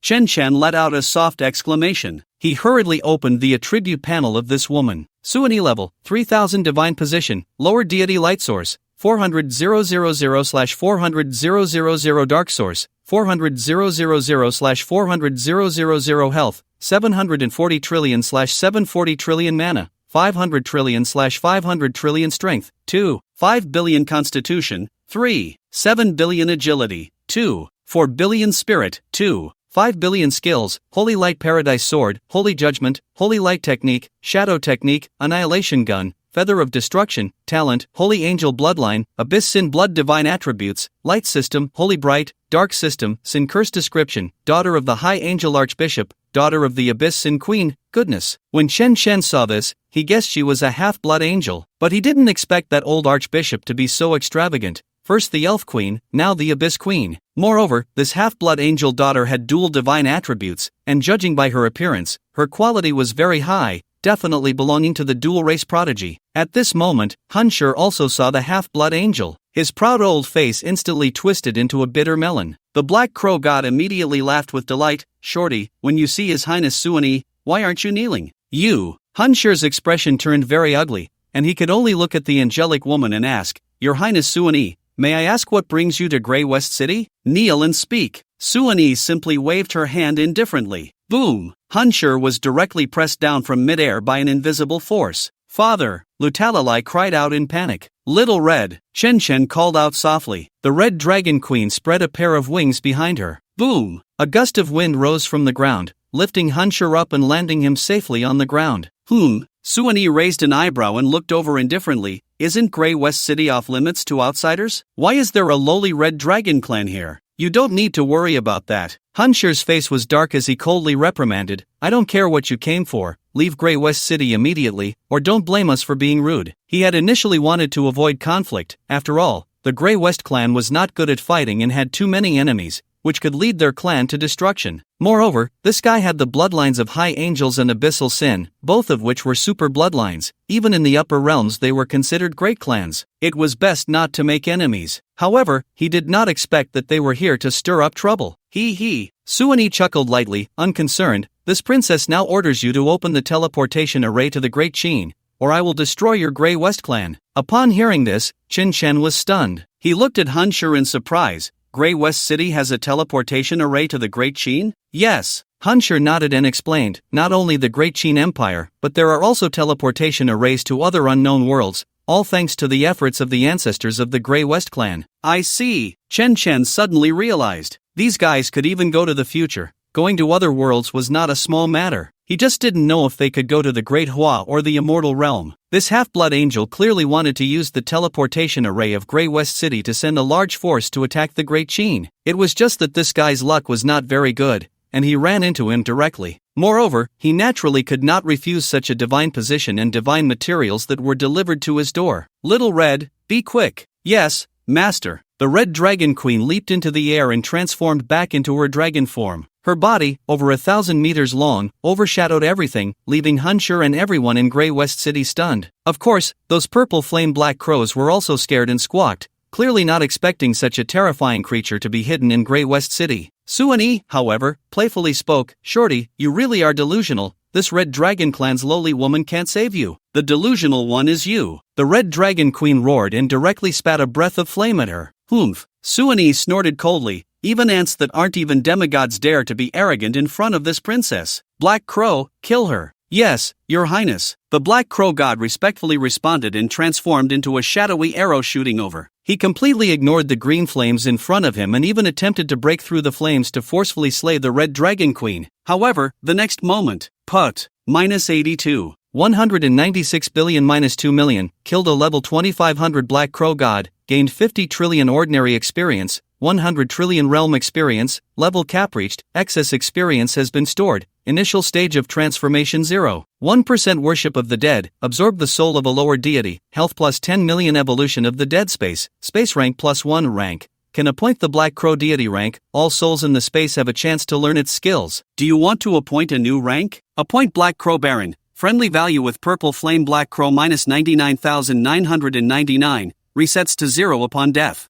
Chen Chen let out a soft exclamation. He hurriedly opened the attribute panel of this woman. Suani level, 3000 divine position, lower deity light source, 400,000/400,000 dark source, 400,000/400,000 health, 740 trillion/740 trillion mana, 500 trillion/500 trillion strength, 2, 5 billion constitution, 3, 7 billion agility, 2, 4 billion spirit, 2, 5 billion skills, Holy Light Paradise Sword, Holy Judgment, Holy Light Technique, Shadow Technique, Annihilation Gun, Feather of Destruction, Talent, Holy Angel Bloodline, Abyss Sin Blood Divine Attributes, Light System, Holy Bright, Dark System, Sin Curse Description, Daughter of the High Angel Archbishop, Daughter of the Abyss Sin Queen, Goodness. When Chen Shen saw this, he guessed she was a half-blood angel, but he didn't expect that old Archbishop to be so extravagant. First the Elf Queen, now the Abyss Queen. Moreover, this half-blood angel daughter had dual divine attributes, and judging by her appearance, her quality was very high, definitely belonging to the dual-race prodigy. At this moment, Hunter also saw the half-blood angel. His proud old face instantly twisted into a bitter melon. The Black Crow God immediately laughed with delight. Shorty, when you see His Highness Suani, why aren't you kneeling? You. Hunter's expression turned very ugly, and he could only look at the angelic woman and ask, Your Highness Suani, may I ask what brings you to Grey West City? Kneel and speak. Suani simply waved her hand indifferently. Boom! Hunter was directly pressed down from midair by an invisible force. Father! Lutalali cried out in panic. Little Red! Chen Chen called out softly. The Red Dragon Queen spread a pair of wings behind her. Boom! A gust of wind rose from the ground, lifting Hunter up and landing him safely on the ground. Suani raised an eyebrow and looked over indifferently. Isn't Grey West City off limits to outsiders? Why is there a lowly Red Dragon clan here? You don't need to worry about that. Hunter's face was dark as he coldly reprimanded, I don't care what you came for, leave Grey West City immediately, or don't blame us for being rude. He had initially wanted to avoid conflict. After all, the Grey West clan was not good at fighting and had too many enemies, which could lead their clan to destruction. Moreover, this guy had the bloodlines of High Angels and Abyssal Sin, both of which were super bloodlines. Even in the upper realms they were considered great clans. It was best not to make enemies. However, he did not expect that they were here to stir up trouble. Suani chuckled lightly, unconcerned. This princess now orders you to open the teleportation array to the Great Qin, or I will destroy your Grey West clan. Upon hearing this, Chen Chen was stunned. He looked at Hunter in surprise. Grey West City has a teleportation array to the Great Qin? Yes. Hunter nodded and explained, not only the Great Qin Empire, but there are also teleportation arrays to other unknown worlds, all thanks to the efforts of the ancestors of the Grey West clan. I see. Chen Chen suddenly realized. These guys could even go to the future. Going to other worlds was not a small matter. He just didn't know if they could go to the Great Hua or the Immortal Realm. This half-blood angel clearly wanted to use the teleportation array of Grey West City to send a large force to attack the Great Qin. It was just that this guy's luck was not very good, and he ran into him directly. Moreover, he naturally could not refuse such a divine position and divine materials that were delivered to his door. Little Red, be quick. Yes, Master. The Red Dragon Queen leaped into the air and transformed back into her dragon form. Her body, over 1,000 meters long, overshadowed everything, leaving Hunter and everyone in Grey West City stunned. Of course, those purple flame-black crows were also scared and squawked, clearly not expecting such a terrifying creature to be hidden in Grey West City. Suani, however, playfully spoke, Shorty, you really are delusional. This Red Dragon clan's lowly woman can't save you. The delusional one is you. The Red Dragon Queen roared and directly spat a breath of flame at her. Suani snorted coldly. Even ants that aren't even demigods dare to be arrogant in front of this princess. Black Crow, kill her. Yes, Your Highness. The Black Crow god respectfully responded and transformed into a shadowy arrow shooting over. He completely ignored the green flames in front of him and even attempted to break through the flames to forcefully slay the Red Dragon Queen. However, the next moment, put, -82. 196 billion -2 million, killed a level 2500 Black Crow God, gained 50 trillion ordinary experience, 100 trillion realm experience, level cap reached, excess experience has been stored, initial stage of transformation 0. 1% worship of the dead, absorb the soul of a lower deity, health plus 10 million evolution of the dead space rank plus 1 rank. Can appoint the Black Crow deity rank, all souls in the space have a chance to learn its skills. Do you want to appoint a new rank? Appoint Black Crow Baron, friendly value with purple flame Black Crow -99,999, resets to 0 upon death.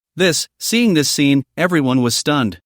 Seeing this scene, everyone was stunned.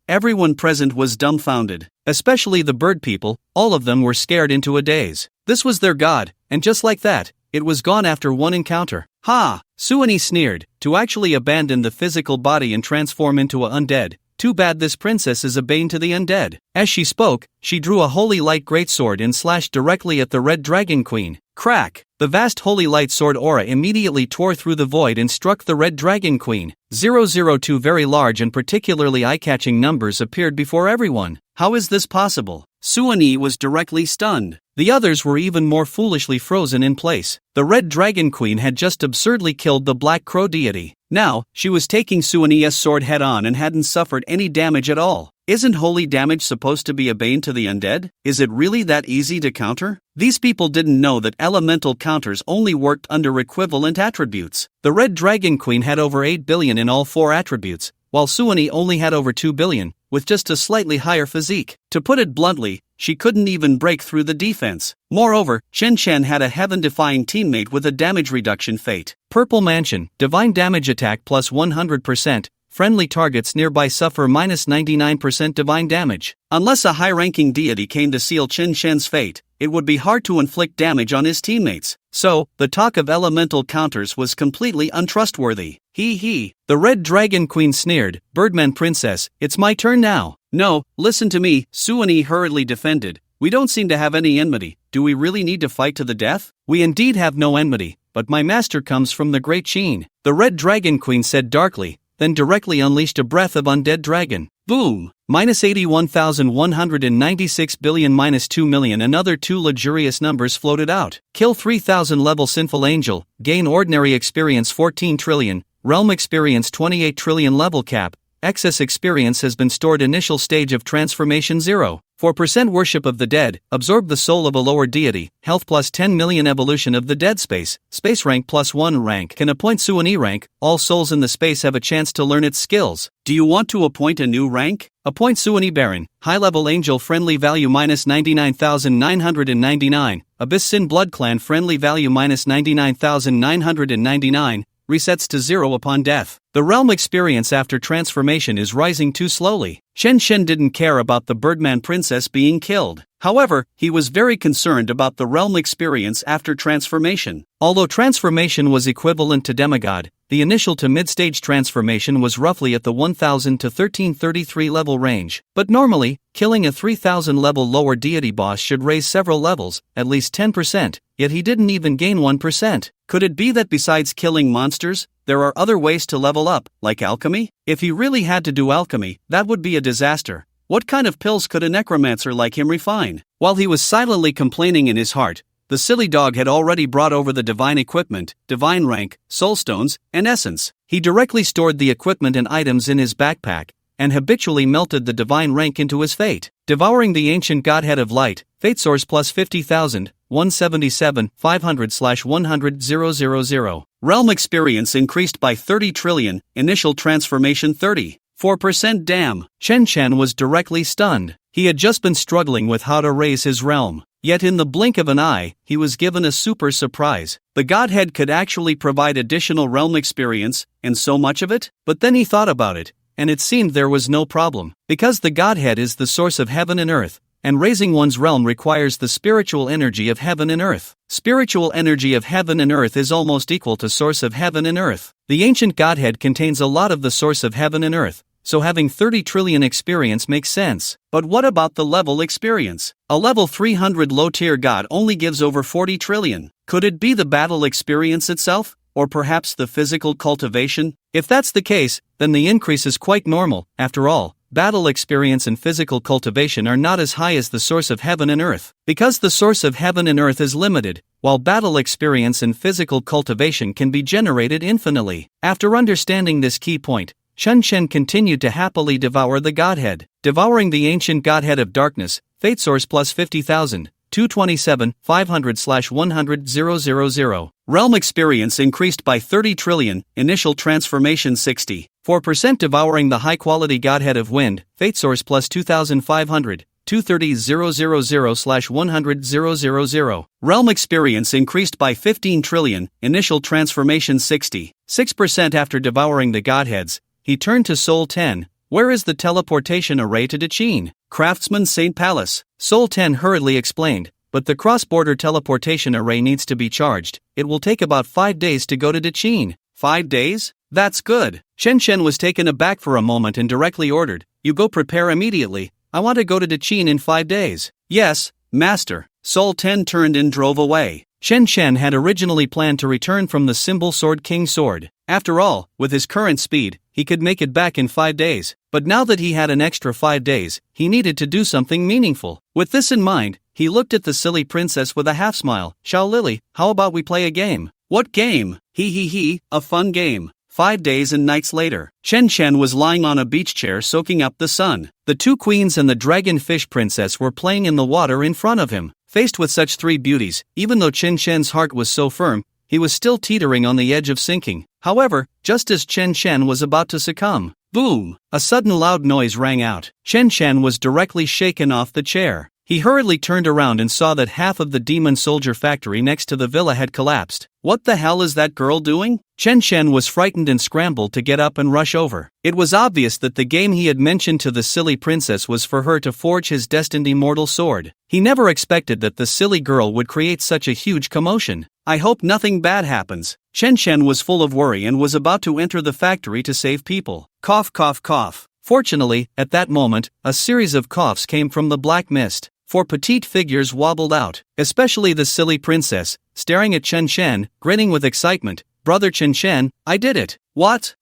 Everyone present was dumbfounded. Especially the bird people, all of them were scared into a daze. This was their god, and just like that, it was gone after one encounter. Ha! Suani sneered, to actually abandon the physical body and transform into an undead. Too bad this princess is a bane to the undead. As she spoke, she drew a holy light greatsword and slashed directly at the Red Dragon Queen. Crack! The vast holy light sword aura immediately tore through the void and struck the Red Dragon Queen. 002 very large and particularly eye-catching numbers appeared before everyone. How is this possible? Suani was directly stunned. The others were even more foolishly frozen in place. The Red Dragon Queen had just absurdly killed the Black Crow deity. Now, she was taking Suani's sword head-on and hadn't suffered any damage at all. Isn't holy damage supposed to be a bane to the undead? Is it really that easy to counter? These people didn't know that elemental counters only worked under equivalent attributes. The Red Dragon Queen had over 8 billion in all 4 attributes, while Suani only had over 2 billion, with just a slightly higher physique. To put it bluntly, she couldn't even break through the defense. Moreover, Chen Chen had a heaven-defying teammate with a damage reduction fate. Purple Mansion, divine damage attack plus 100%, friendly targets nearby suffer minus 99% divine damage. Unless a high-ranking deity came to seal Chen Chen's fate, it would be hard to inflict damage on his teammates. So, the talk of elemental counters was completely untrustworthy. Hee. The Red Dragon Queen sneered, Birdman Princess, it's my turn now. No, listen to me, Suani hurriedly defended. We don't seem to have any enmity. Do we really need to fight to the death? We indeed have no enmity, but my master comes from the Great Sheen. The Red Dragon Queen said darkly, then directly unleashed a breath of undead dragon. Boom! Minus 81,196 billion minus 2 million. Another 2 luxurious numbers floated out. Kill 3000 level sinful angel, gain ordinary experience 14 trillion, realm experience 28 trillion level cap, excess experience has been stored initial stage of transformation 0. 4% worship of the dead, absorb the soul of a lower deity, health plus 10 million evolution of the dead space rank plus 1 rank. Can appoint Suani rank, all souls in the space have a chance to learn its skills. Do you want to appoint a new rank? Appoint Suani Baron, high level angel friendly value minus 99,999, Abyss Sin Blood Clan friendly value minus 99,999, resets to 0 upon death. The realm experience after transformation is rising too slowly. Chen Chen didn't care about the Birdman Princess being killed. However, he was very concerned about the realm experience after transformation. Although transformation was equivalent to demigod, the initial to mid-stage transformation was roughly at the 1000 to 1333 level range. But normally, killing a 3000 level lower deity boss should raise several levels, at least 10%, yet he didn't even gain 1%. Could it be that besides killing monsters, there are other ways to level up, like alchemy? If he really had to do alchemy, that would be a disaster. What kind of pills could a necromancer like him refine? While he was silently complaining in his heart, the silly dog had already brought over the divine equipment, divine rank, soulstones, and essence. He directly stored the equipment and items in his backpack, and habitually melted the divine rank into his fate. Devouring the ancient godhead of light, fate source plus 50,000, 177, 500/100 000. Realm experience increased by 30 trillion, initial transformation 34%. Damn! Chen Chen was directly stunned. He had just been struggling with how to raise his realm. Yet in the blink of an eye, he was given a super surprise. The godhead could actually provide additional realm experience, and so much of it? But then he thought about it, and it seemed there was no problem. Because the godhead is the source of heaven and earth, and raising one's realm requires the spiritual energy of heaven and earth. Spiritual energy of heaven and earth is almost equal to source of heaven and earth. The ancient godhead contains a lot of the source of heaven and earth, so having 30 trillion experience makes sense. But what about the level experience? A level 300 low-tier god only gives over 40 trillion. Could it be the battle experience itself? or perhaps the physical cultivation? If that's the case, then the increase is quite normal. After all, battle experience and physical cultivation are not as high as the source of heaven and earth. Because the source of heaven and earth is limited, while battle experience and physical cultivation can be generated infinitely. After understanding this key point, Chun Chen continued to happily devour the godhead. Devouring the ancient godhead of darkness, Fate Source plus 50,000, 227, 500/100,000. Realm experience increased by 30 trillion, initial transformation 60. 4% devouring the high-quality godhead of wind, Fate Source plus 2,500, 230,000/100,000. Realm experience increased by 15 trillion, initial transformation 60. 6% after devouring the godheads, he turned to Soul 10. Where is the teleportation array to Dachin? Craftsman St. Palace. Soul 10 hurriedly explained, but the cross-border teleportation array needs to be charged. It will take about 5 days to go to Dachin. 5 days? That's good. Chen Chen was taken aback for a moment and directly ordered, "You go prepare immediately. I want to go to Dachin in 5 days. Yes, master. Soul 10 turned and drove away. Chen Chen had originally planned to return from the symbol sword King Sword. After all, with his current speed, he could make it back in 5 days. But now that he had an extra 5 days, he needed to do something meaningful. With this in mind, he looked at the silly princess with a half smile. "Xiao Lily, how about we play a game?" "What game?" He, a fun game." 5 days and nights later, Chen Chen was lying on a beach chair soaking up the sun. The two queens and the dragonfish princess were playing in the water in front of him. Faced with such three beauties, even though Chen Chen's heart was so firm, he was still teetering on the edge of sinking. However, just as Chen Chen was about to succumb, boom! A sudden loud noise rang out. Chen Chen was directly shaken off the chair. He hurriedly turned around and saw that half of the demon soldier factory next to the villa had collapsed. What the hell is that girl doing? Chen Chen was frightened and scrambled to get up and rush over. It was obvious that the game he had mentioned to the silly princess was for her to forge his destined immortal sword. He never expected that the silly girl would create such a huge commotion. "I hope nothing bad happens." Chen Chen was full of worry and was about to enter the factory to save people. Cough, cough, cough. Fortunately, at that moment, a series of coughs came from the black mist. 4 petite figures wobbled out, especially the silly princess, staring at Chen Chen, grinning with excitement. "Brother Chen Chen, I did it." What?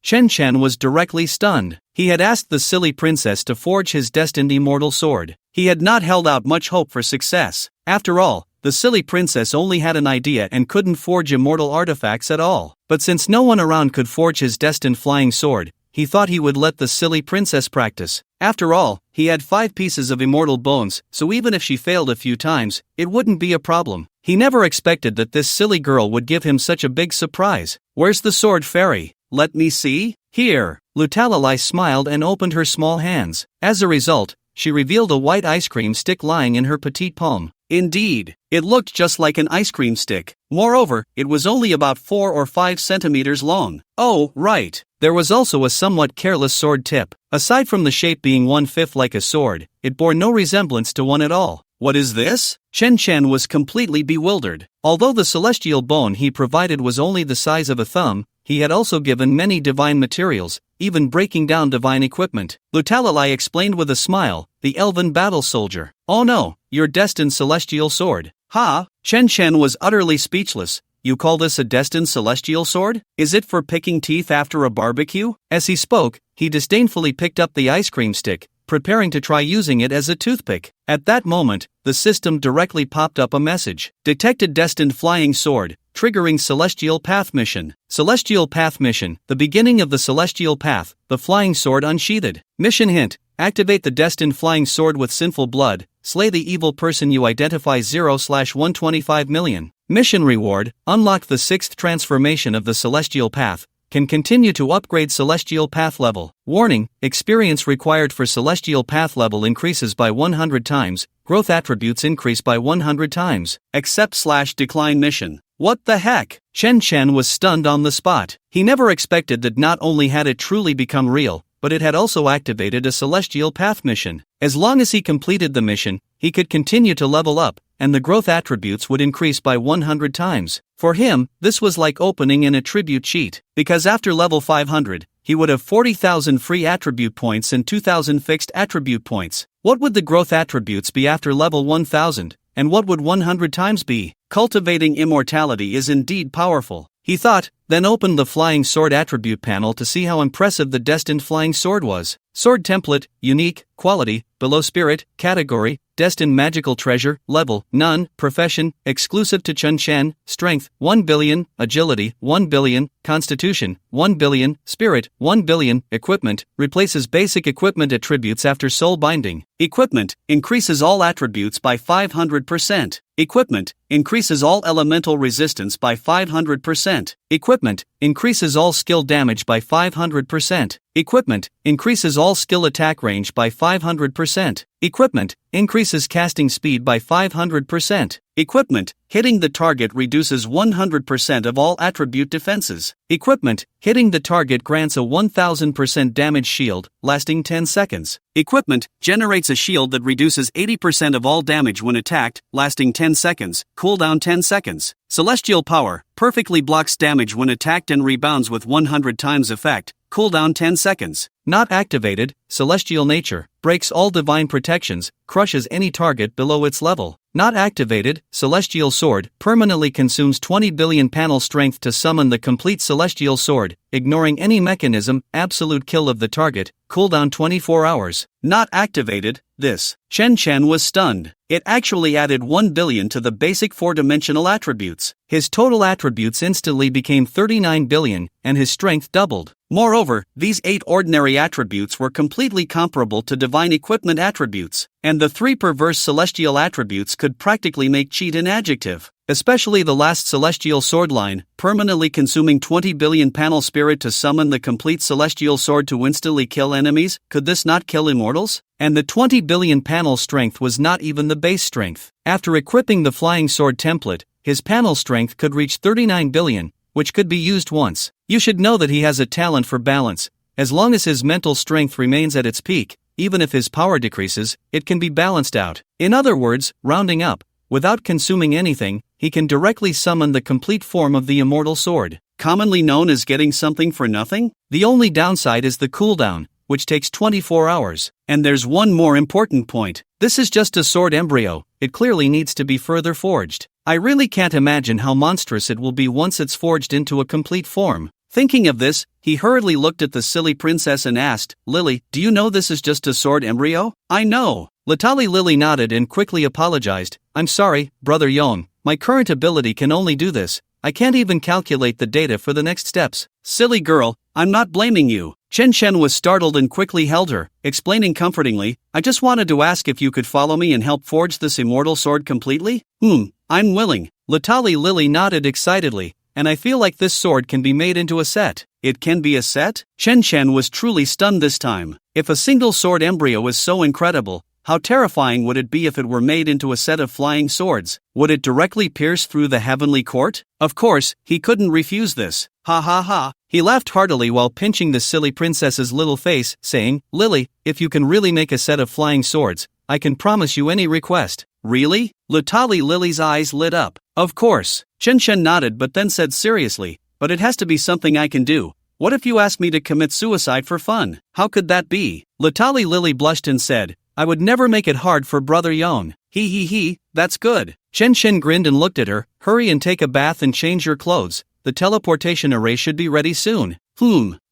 Chen Chen was directly stunned. He had asked the silly princess to forge his destined immortal sword. He had not held out much hope for success. After all, the silly princess only had an idea and couldn't forge immortal artifacts at all. But since no one around could forge his destined flying sword, he thought he would let the silly princess practice. After all, he had 5 pieces of immortal bones, so even if she failed a few times, it wouldn't be a problem. He never expected that this silly girl would give him such a big surprise. "Where's the sword, fairy? Let me see." "Here." Lutalilai smiled and opened her small hands. As a result, she revealed a white ice cream stick lying in her petite palm. Indeed, it looked just like an ice cream stick. Moreover, it was only about 4 or 5 centimeters long. Oh, right. There was also a somewhat careless sword tip. Aside from the shape being 1/5 like a sword, it bore no resemblance to one at all. "What is this?" Chen Chen was completely bewildered. Although the celestial bone he provided was only the size of a thumb, he had also given many divine materials, even breaking down divine equipment. Lutalilai explained with a smile, "The elven battle soldier." "Oh no, your destined celestial sword." "Ha!" Chen Chen was utterly speechless. "You call this a destined celestial sword? Is it for picking teeth after a barbecue?" As he spoke, he disdainfully picked up the ice cream stick, preparing to try using it as a toothpick. At that moment, the system directly popped up a message. "Detected destined flying sword, triggering Celestial Path Mission." Celestial Path Mission, the beginning of the Celestial Path, the flying sword unsheathed. Mission hint: activate the destined flying sword with sinful blood, slay the evil person you identify 0/125 million. Mission reward: unlock the 6th transformation of the Celestial Path. Can continue to upgrade Celestial Path level. Warning: experience required for Celestial Path level increases by 100 times, growth attributes increase by 100 times. Accept/decline mission. What the heck? Chen Chen was stunned on the spot. He never expected that not only had it truly become real, but it had also activated a Celestial Path mission. As long as he completed the mission, he could continue to level up, and the growth attributes would increase by 100 times. For him, this was like opening an attribute sheet, because after level 500, he would have 40,000 free attribute points and 2,000 fixed attribute points. What would the growth attributes be after level 1000, and what would 100 times be? Cultivating immortality is indeed powerful. he thought, then opened the flying sword attribute panel to see how impressive the destined flying sword was. Sword template, unique, quality, below spirit, category, destined magical treasure, level, none, profession, exclusive to Chun Chen, strength, 1 billion, agility, 1 billion, constitution, 1 billion, spirit, 1 billion, equipment, replaces basic equipment attributes after soul binding. Equipment, increases all attributes by 500%. Equipment, increases all elemental resistance by 500%. Equipment, increases all skill damage by 500%. Equipment, increases all skill attack range by 500%. Equipment, increases casting speed by 500%. Equipment, hitting the target reduces 100% of all attribute defenses. Equipment, hitting the target grants a 1000% damage shield, lasting 10 seconds. Equipment, generates a shield that reduces 80% of all damage when attacked, lasting 10 seconds, cooldown 10 seconds. Celestial power, perfectly blocks damage when attacked and rebounds with 100 times effect, cooldown 10 seconds. Not activated, celestial nature, breaks all divine protections, crushes any target below its level. Not activated, celestial sword, permanently consumes 20 billion panel strength to summon the complete celestial sword, ignoring any mechanism, absolute kill of the target, cooldown 24 hours. Not activated, this. Chen Chen was stunned. It actually added 1 billion to the basic 4-dimensional attributes. His total attributes instantly became 39 billion, and his strength doubled. Moreover, these 8 ordinary attributes were completely comparable to divine equipment attributes, and the 3 perverse celestial attributes could practically make cheat an adjective. Especially the last celestial sword line, permanently consuming 20 billion panel spirit to summon the complete celestial sword to instantly kill enemies. Could this not kill immortals? And the 20 billion panel strength was not even the base strength. After equipping the flying sword template, his panel strength could reach 39 billion, which could be used once. You should know that he has a talent for balance. As long as his mental strength remains at its peak, even if his power decreases, it can be balanced out. In other words, rounding up, without consuming anything, he can directly summon the complete form of the immortal sword, commonly known as getting something for nothing. The only downside is the cooldown, which takes 24 hours. And there's one more important point. This is just a sword embryo, it clearly needs to be further forged. I really can't imagine how monstrous it will be once it's forged into a complete form. Thinking of this, he hurriedly looked at the silly princess and asked, "Lily, do you know this is just a sword embryo?" "I know." Latali Lily nodded and quickly apologized. "I'm sorry, Brother Yong, my current ability can only do this. I can't even calculate the data for the next steps." "Silly girl, I'm not blaming you." Chen Chen was startled and quickly held her, explaining comfortingly, "I just wanted to ask if you could follow me and help forge this immortal sword completely?" I'm willing." Latali Lily nodded excitedly. "And I feel like this sword can be made into a set." "It can be a set?" Chen Chen was truly stunned this time. If a single sword embryo is so incredible, how terrifying would it be if it were made into a set of flying swords? Would it directly pierce through the heavenly court? Of course, he couldn't refuse this. Ha ha ha. He laughed heartily while pinching the silly princess's little face, saying, "Lily, if you can really make a set of flying swords, I can promise you any request." "Really?" Latali Lily's eyes lit up. "Of course." Chen Chen nodded but then said seriously, "But it has to be something I can do. What if you ask me to commit suicide for fun? How could that be?" Latali Lily blushed and said, "I would never make it hard for Brother Yong." He, that's good." Chen Chen grinned and looked at her. "Hurry and take a bath and change your clothes. The teleportation array should be ready soon."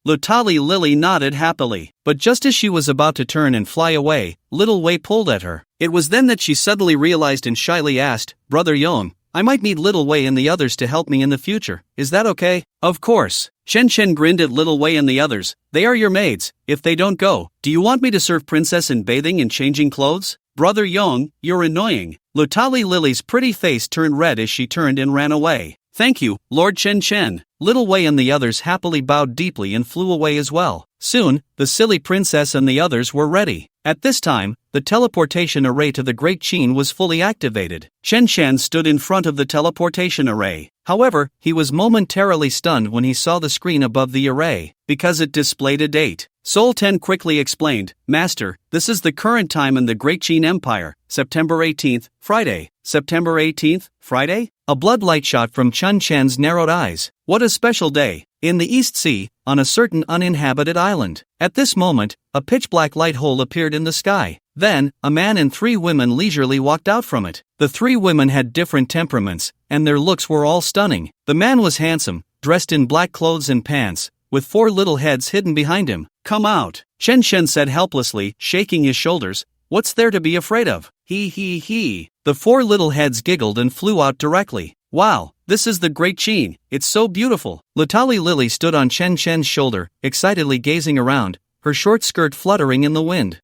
Latali Lily nodded happily. But just as she was about to turn and fly away, Little Wei pulled at her. It was then that she suddenly realized and shyly asked, "Brother Yong, I might need Little Wei and the others to help me in the future. Is that okay?" "Of course." Chen Chen grinned at Little Wei and the others. "They are your maids. If they don't go, do you want me to serve Princess in bathing and changing clothes?" "Brother Yong, you're annoying." Latali Lily's pretty face turned red as she turned and ran away. "Thank you, Lord Chen Chen." Little Wei and the others happily bowed deeply and flew away as well. Soon, the silly princess and the others were ready. At this time, the teleportation array to the Great Qin was fully activated. Chen Chen stood in front of the teleportation array. However, he was momentarily stunned when he saw the screen above the array, because it displayed a date. Sol Ten quickly explained, "Master, this is the current time in the Great Qin Empire, September 18th, Friday." "September 18th, Friday?" A bloodlight shot from Chun Chen's narrowed eyes. "What a special day." In the East Sea, on a certain uninhabited island. At this moment, a pitch-black light hole appeared in the sky. Then, a man and 3 women leisurely walked out from it. The 3 women had different temperaments, and their looks were all stunning. The man was handsome, dressed in black clothes and pants, with 4 little heads hidden behind him. "Come out," Chen Shen said helplessly, shaking his shoulders. "What's there to be afraid of? He. The 4 little heads giggled and flew out directly. "Wow, this is the Great Qin, it's so beautiful." Latali Lily stood on Chen Shen's shoulder, excitedly gazing around, her short skirt fluttering in the wind.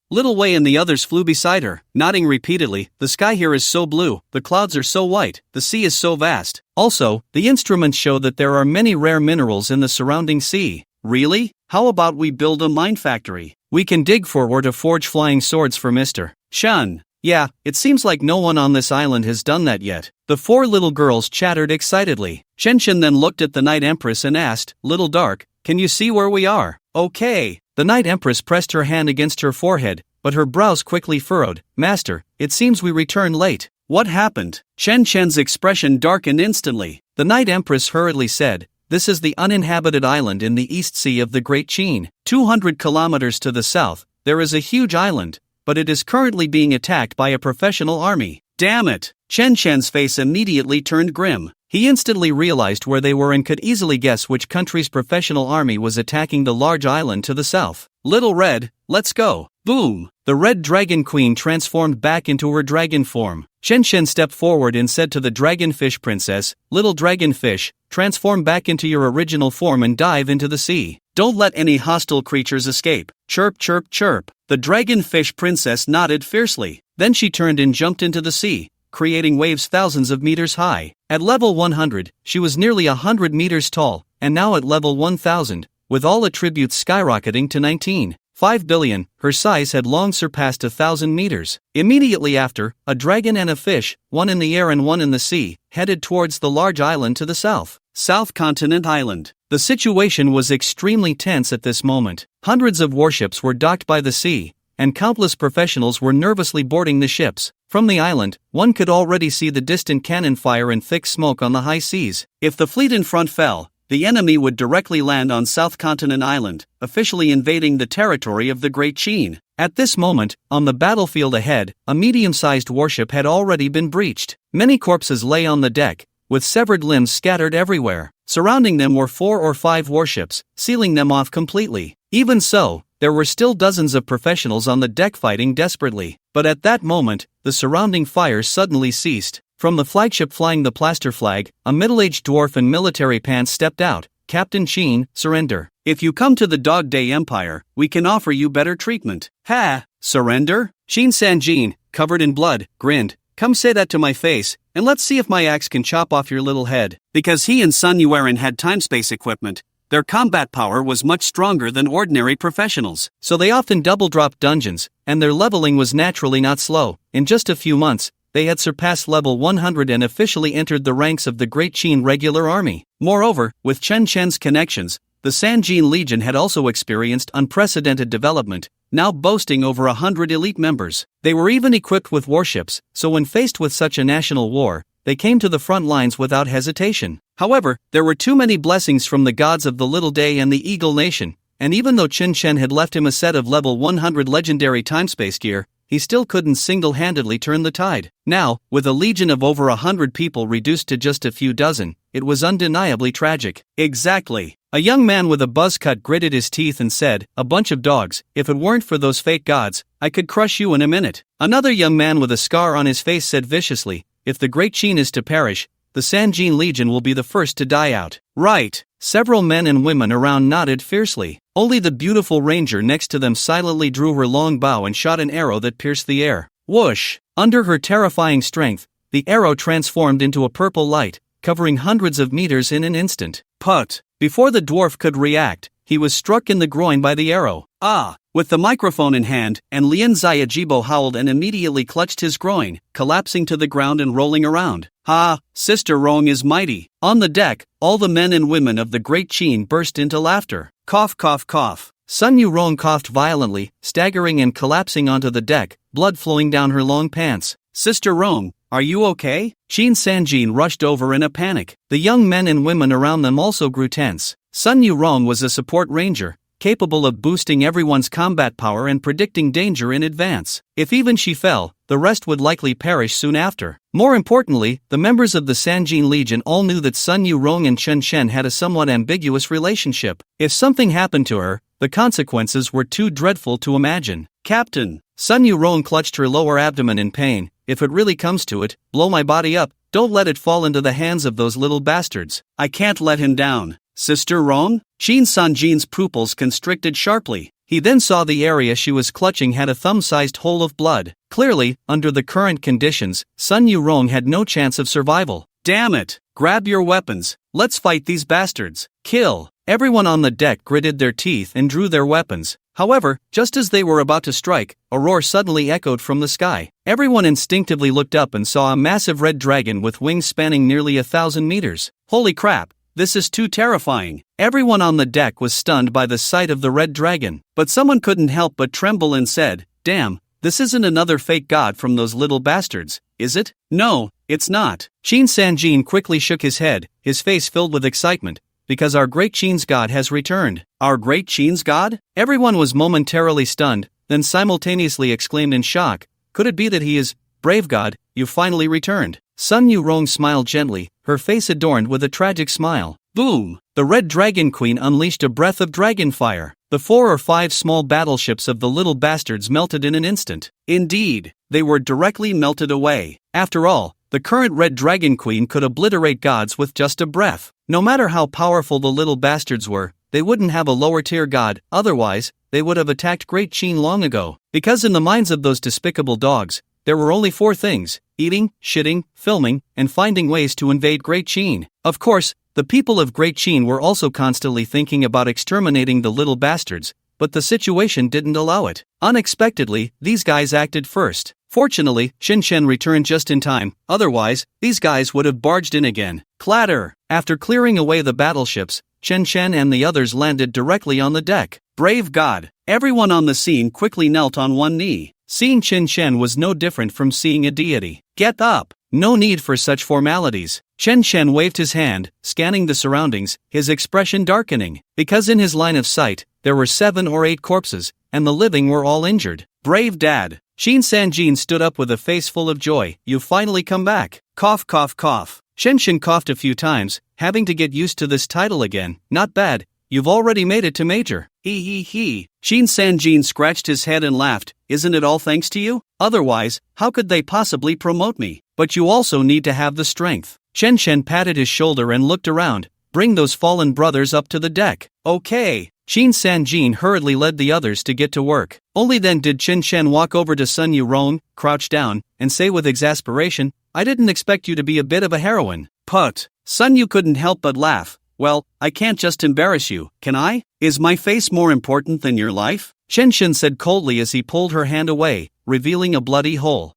Little Wei and the others flew beside her, nodding repeatedly. "The sky here is so blue, the clouds are so white, the sea is so vast. Also, the instruments show that there are many rare minerals in the surrounding sea." "Really? How about we build a mine factory? We can dig for or to forge flying swords for Mr. Shen." "Yeah, it seems like no one on this island has done that yet." The 4 little girls chattered excitedly. Chen Shen then looked at the Night Empress and asked, "Little Dark, can you see where we are?" "Okay." The Night Empress pressed her hand against her forehead, but her brows quickly furrowed. "Master, it seems we return late." "What happened?" Chen Shen's expression darkened instantly. The Night Empress hurriedly said, "This is the uninhabited island in the East Sea of the Great Qin. 200 kilometers to the south, there is a huge island, but it is currently being attacked by a professional army." "Damn it!" Chen Shen's face immediately turned grim. He instantly realized where they were and could easily guess which country's professional army was attacking the large island to the south. "Little Red, let's go." Boom! The Red Dragon Queen transformed back into her dragon form. Chen Shen stepped forward and said to the Dragonfish Princess, "Little Dragonfish, transform back into your original form and dive into the sea. Don't let any hostile creatures escape." Chirp, chirp, chirp. The Dragonfish Princess nodded fiercely. Then she turned and jumped into the sea, creating waves thousands of meters high. At level 100, she was nearly 100 meters tall, and now at level 1000, with all attributes skyrocketing to 19.5 billion, her size had long surpassed 1,000 meters. Immediately after, a dragon and a fish, one in the air and one in the sea, headed towards the large island to the south. South Continent Island. The situation was extremely tense at this moment. Hundreds of warships were docked by the sea, and countless professionals were nervously boarding the ships. From the island, one could already see the distant cannon fire and thick smoke on the high seas. If the fleet in front fell, the enemy would directly land on South Continent Island, officially invading the territory of the Great Qin. At this moment, on the battlefield ahead, a medium-sized warship had already been breached. Many corpses lay on the deck, with severed limbs scattered everywhere. Surrounding them were 4 or 5 warships, sealing them off completely. Even so, there were still dozens of professionals on the deck fighting desperately. But at that moment, the surrounding fire suddenly ceased. From the flagship flying the plaster flag, a middle-aged dwarf in military pants stepped out. "Captain Qin, surrender. If you come to the Dog Day Empire, we can offer you better treatment." "Ha! Surrender?" Qin Sanjin, covered in blood, grinned. "Come say that to my face, and let's see if my axe can chop off your little head." Because he and Sun Yuan had time-space equipment, their combat power was much stronger than ordinary professionals. So they often double-dropped dungeons, and their leveling was naturally not slow. In just a few months, they had surpassed level 100 and officially entered the ranks of the Great Qin regular army. Moreover, with Chen Chen's connections, the Sanjin Legion had also experienced unprecedented development, now boasting over 100 elite members. They were even equipped with warships, so when faced with such a national war, they came to the front lines without hesitation. However, there were too many blessings from the gods of the Little Day and the Eagle Nation, and even though Chen Chen had left him a set of level 100 legendary timespace gear, he still couldn't single-handedly turn the tide. Now, with a legion of over 100 people reduced to just a few dozen, it was undeniably tragic. Exactly. A young man with a buzz cut gritted his teeth and said, "A bunch of dogs, if it weren't for those fake gods, I could crush you in a minute." Another young man with a scar on his face said viciously, "If the Great Qin is to perish, the Sanjin Legion will be the first to die out." Right. Several men and women around nodded fiercely. Only the beautiful ranger next to them silently drew her long bow and shot an arrow that pierced the air. Whoosh! Under her terrifying strength, the arrow transformed into a purple light, covering hundreds of meters in an instant. Put! Before the dwarf could react, he was struck in the groin by the arrow. Ah! With the microphone in hand, and Lien Xiaojibo howled and immediately clutched his groin, collapsing to the ground and rolling around. "Ha! Sister Rong is mighty." On the deck, all the men and women of the Great Qin burst into laughter. Cough, cough, cough. Sun Yurong coughed violently, staggering and collapsing onto the deck, blood flowing down her long pants. "Sister Rong, are you okay?" Qin Sanjin rushed over in a panic. The young men and women around them also grew tense. Sun Yurong was a support ranger, capable of boosting everyone's combat power and predicting danger in advance. If even she fell, the rest would likely perish soon after. More importantly, the members of the Sanjin Legion all knew that Sun Yurong and Chen Shen had a somewhat ambiguous relationship. If something happened to her, the consequences were too dreadful to imagine. Captain, Sun Yurong clutched her lower abdomen in pain. If it really comes to it, blow my body up, don't let it fall into the hands of those little bastards. I can't let him down. Sister Rong? Shin Sanjin's pupils constricted sharply. He then saw the area she was clutching had a thumb-sized hole of blood. Clearly, under the current conditions, Sun Yurong had no chance of survival. Damn it! Grab your weapons. Let's fight these bastards. Kill! Everyone on the deck gritted their teeth and drew their weapons. However, just as they were about to strike, a roar suddenly echoed from the sky. Everyone instinctively looked up and saw a massive red dragon with wings spanning nearly 1,000 meters. Holy crap! This is too terrifying. Everyone on the deck was stunned by the sight of the red dragon, but someone couldn't help but tremble and said, "Damn, this isn't another fake god from those little bastards, is it?" "No, it's not." Shin Sanjin quickly shook his head, his face filled with excitement, because our great Shin's god has returned. Our great Shin's god? Everyone was momentarily stunned, then simultaneously exclaimed in shock, "Could it be that he is, brave god, you finally returned?" Sun Yurong smiled gently, her face adorned with a tragic smile. Boom! The Red Dragon Queen unleashed a breath of dragon fire. The 4 or 5 small battleships of the little bastards melted in an instant. Indeed, they were directly melted away. After all, the current Red Dragon Queen could obliterate gods with just a breath. No matter how powerful the little bastards were, they wouldn't have a lower-tier god, otherwise, they would have attacked Great Shin long ago. Because in the minds of those despicable dogs, there were only 4 things: eating, shitting, filming, and finding ways to invade Great Shin. Of course, the people of Great Shin were also constantly thinking about exterminating the little bastards, but the situation didn't allow it. Unexpectedly, these guys acted first. Fortunately, Shin Shen returned just in time, otherwise, these guys would have barged in again. Clatter! After clearing away the battleships, Chen Shen and the others landed directly on the deck. Brave God! Everyone on the scene quickly knelt on one knee. Seeing Chen Shen was no different from seeing a deity. Get up! No need for such formalities. Chen Shen waved his hand, scanning the surroundings, his expression darkening, because in his line of sight, there were 7 or 8 corpses, and the living were all injured. Brave dad! Shin Sanjin stood up with a face full of joy. You've finally come back. Cough cough cough. Shen Shen coughed a few times, having to get used to this title again. Not bad. You've already made it to Major. He. Shin Sanjin scratched his head and laughed. Isn't it all thanks to you? Otherwise, how could they possibly promote me? But you also need to have the strength. Chen Shen patted his shoulder and looked around. Bring those fallen brothers up to the deck. Okay. Shin Sanjin hurriedly led the others to get to work. Only then did Chen Shen walk over to Sun Yurong, crouch down, and say with exasperation, I didn't expect you to be a bit of a heroine. Put. Sun Yu couldn't help but laugh. Well, I can't just embarrass you, can I? Is my face more important than your life? Chen Shen said coldly as he pulled her hand away, revealing a bloody hole.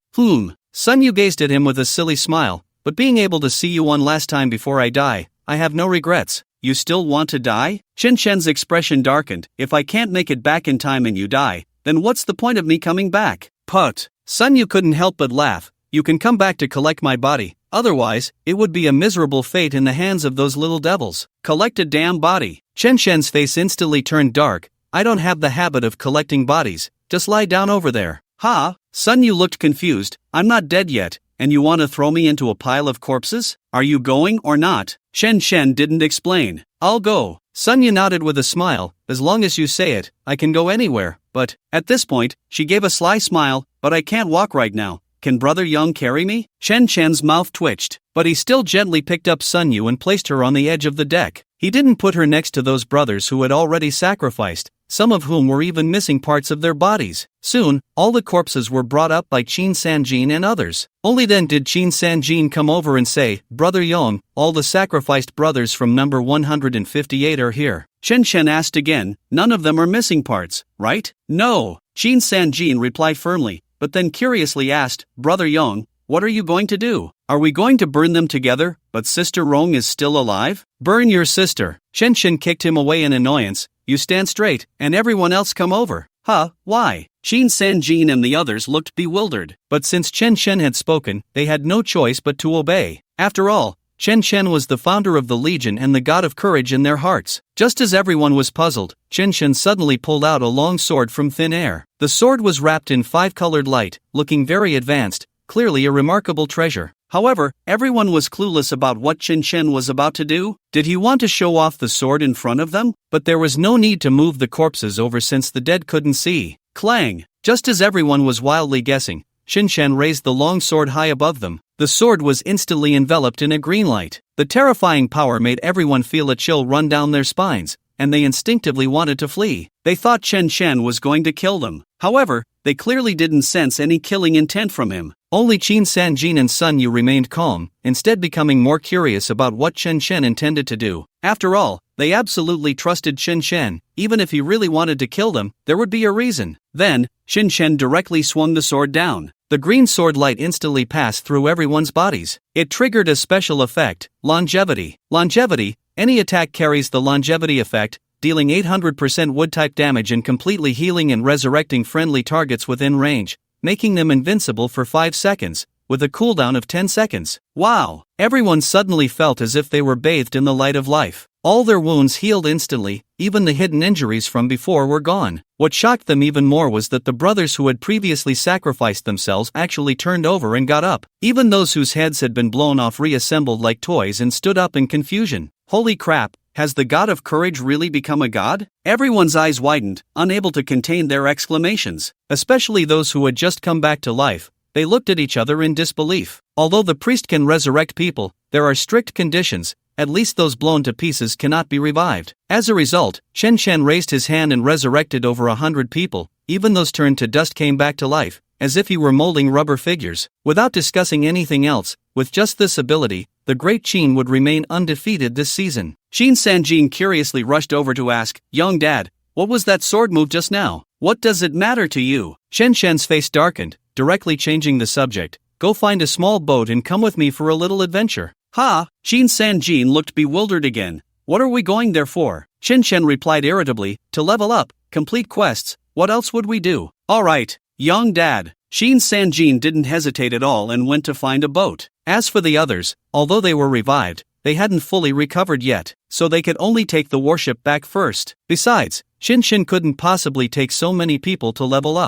Sun Yu gazed at him with a silly smile, but being able to see you one last time before I die, I have no regrets. You still want to die? Chen Shen's expression darkened. If I can't make it back in time and you die, then what's the point of me coming back? Put. Sun Yu couldn't help but laugh. You can come back to collect my body, otherwise, it would be a miserable fate in the hands of those little devils. Collect a damn body. Chen Shen's face instantly turned dark. I don't have the habit of collecting bodies, just lie down over there. Ha? Sun Yu looked confused. I'm not dead yet, and you want to throw me into a pile of corpses? Are you going or not? Chen Shen didn't explain. I'll go. Sun Yu nodded with a smile. As long as you say it, I can go anywhere. But, at this point, she gave a sly smile, but I can't walk right now. Can Brother Young carry me? Chen Shen's mouth twitched, but he still gently picked up Sun Yu and placed her on the edge of the deck. He didn't put her next to those brothers who had already sacrificed, some of whom were even missing parts of their bodies. Soon, all the corpses were brought up by Shin Sanjin and others. Only then did Shin Sanjin come over and say, Brother Young, all the sacrificed brothers from number 158 are here. Chen Shen asked again, none of them are missing parts, right? No. Shin Sanjin replied firmly, but then curiously asked, Brother Young, what are you going to do? Are we going to burn them together, but Sister Rong is still alive? Burn your sister. Chen Shen kicked him away in annoyance. You stand straight, and everyone else come over. Huh, why? Shin Sanjin and the others looked bewildered, but since Chen Shen had spoken, they had no choice but to obey. After all, Chen Shen was the founder of the Legion and the god of courage in their hearts. Just as everyone was puzzled, Chen Shen suddenly pulled out a long sword from thin air. The sword was wrapped in 5-colored light, looking very advanced, clearly a remarkable treasure. However, everyone was clueless about what Chen Shen was about to do. Did he want to show off the sword in front of them? But there was no need to move the corpses over since the dead couldn't see. Clang! Just as everyone was wildly guessing, Chen Shen raised the long sword high above them. The sword was instantly enveloped in a green light. The terrifying power made everyone feel a chill run down their spines, and they instinctively wanted to flee. They thought Chen Shen was going to kill them. However, they clearly didn't sense any killing intent from him. Only Qin Sanjin and Sun Yu remained calm, instead becoming more curious about what Chen Shen intended to do. After all, they absolutely trusted Chen Shen. Even if he really wanted to kill them, there would be a reason. Then, Chen Shen directly swung the sword down. The green sword light instantly passed through everyone's bodies. It triggered a special effect, longevity. Longevity, any attack carries the longevity effect, dealing 800% wood-type damage and completely healing and resurrecting friendly targets within range, making them invincible for 5 seconds, with a cooldown of 10 seconds. Wow! Everyone suddenly felt as if they were bathed in the light of life. All their wounds healed instantly, even the hidden injuries from before were gone. What shocked them even more was that the brothers who had previously sacrificed themselves actually turned over and got up. Even those whose heads had been blown off reassembled like toys and stood up in confusion. Holy crap, has the god of courage really become a god? Everyone's eyes widened, unable to contain their exclamations. Especially those who had just come back to life. They looked at each other in disbelief. Although the priest can resurrect people, there are strict conditions. At least those blown to pieces cannot be revived. As a result, Chen Shen raised his hand and resurrected over 100 people. Even those turned to dust came back to life, as if he were molding rubber figures. Without discussing anything else, with just this ability, the great Qin would remain undefeated this season. Qin Sanjin curiously rushed over to ask, "Young dad, what was that sword move just now? What does it matter to you?" Chen Shen's face darkened, directly changing the subject. "Go find a small boat and come with me for a little adventure." "Ha!" Qin Sanjin looked bewildered again. "What are we going there for?" Chen Shen replied irritably, "To level up, complete quests, what else would we do?" "Alright, young dad." Qin Sanjin didn't hesitate at all and went to find a boat. As for the others, although they were revived, they hadn't fully recovered yet, so they could only take the warship back first. Besides, Chen Shen couldn't possibly take so many people to level up.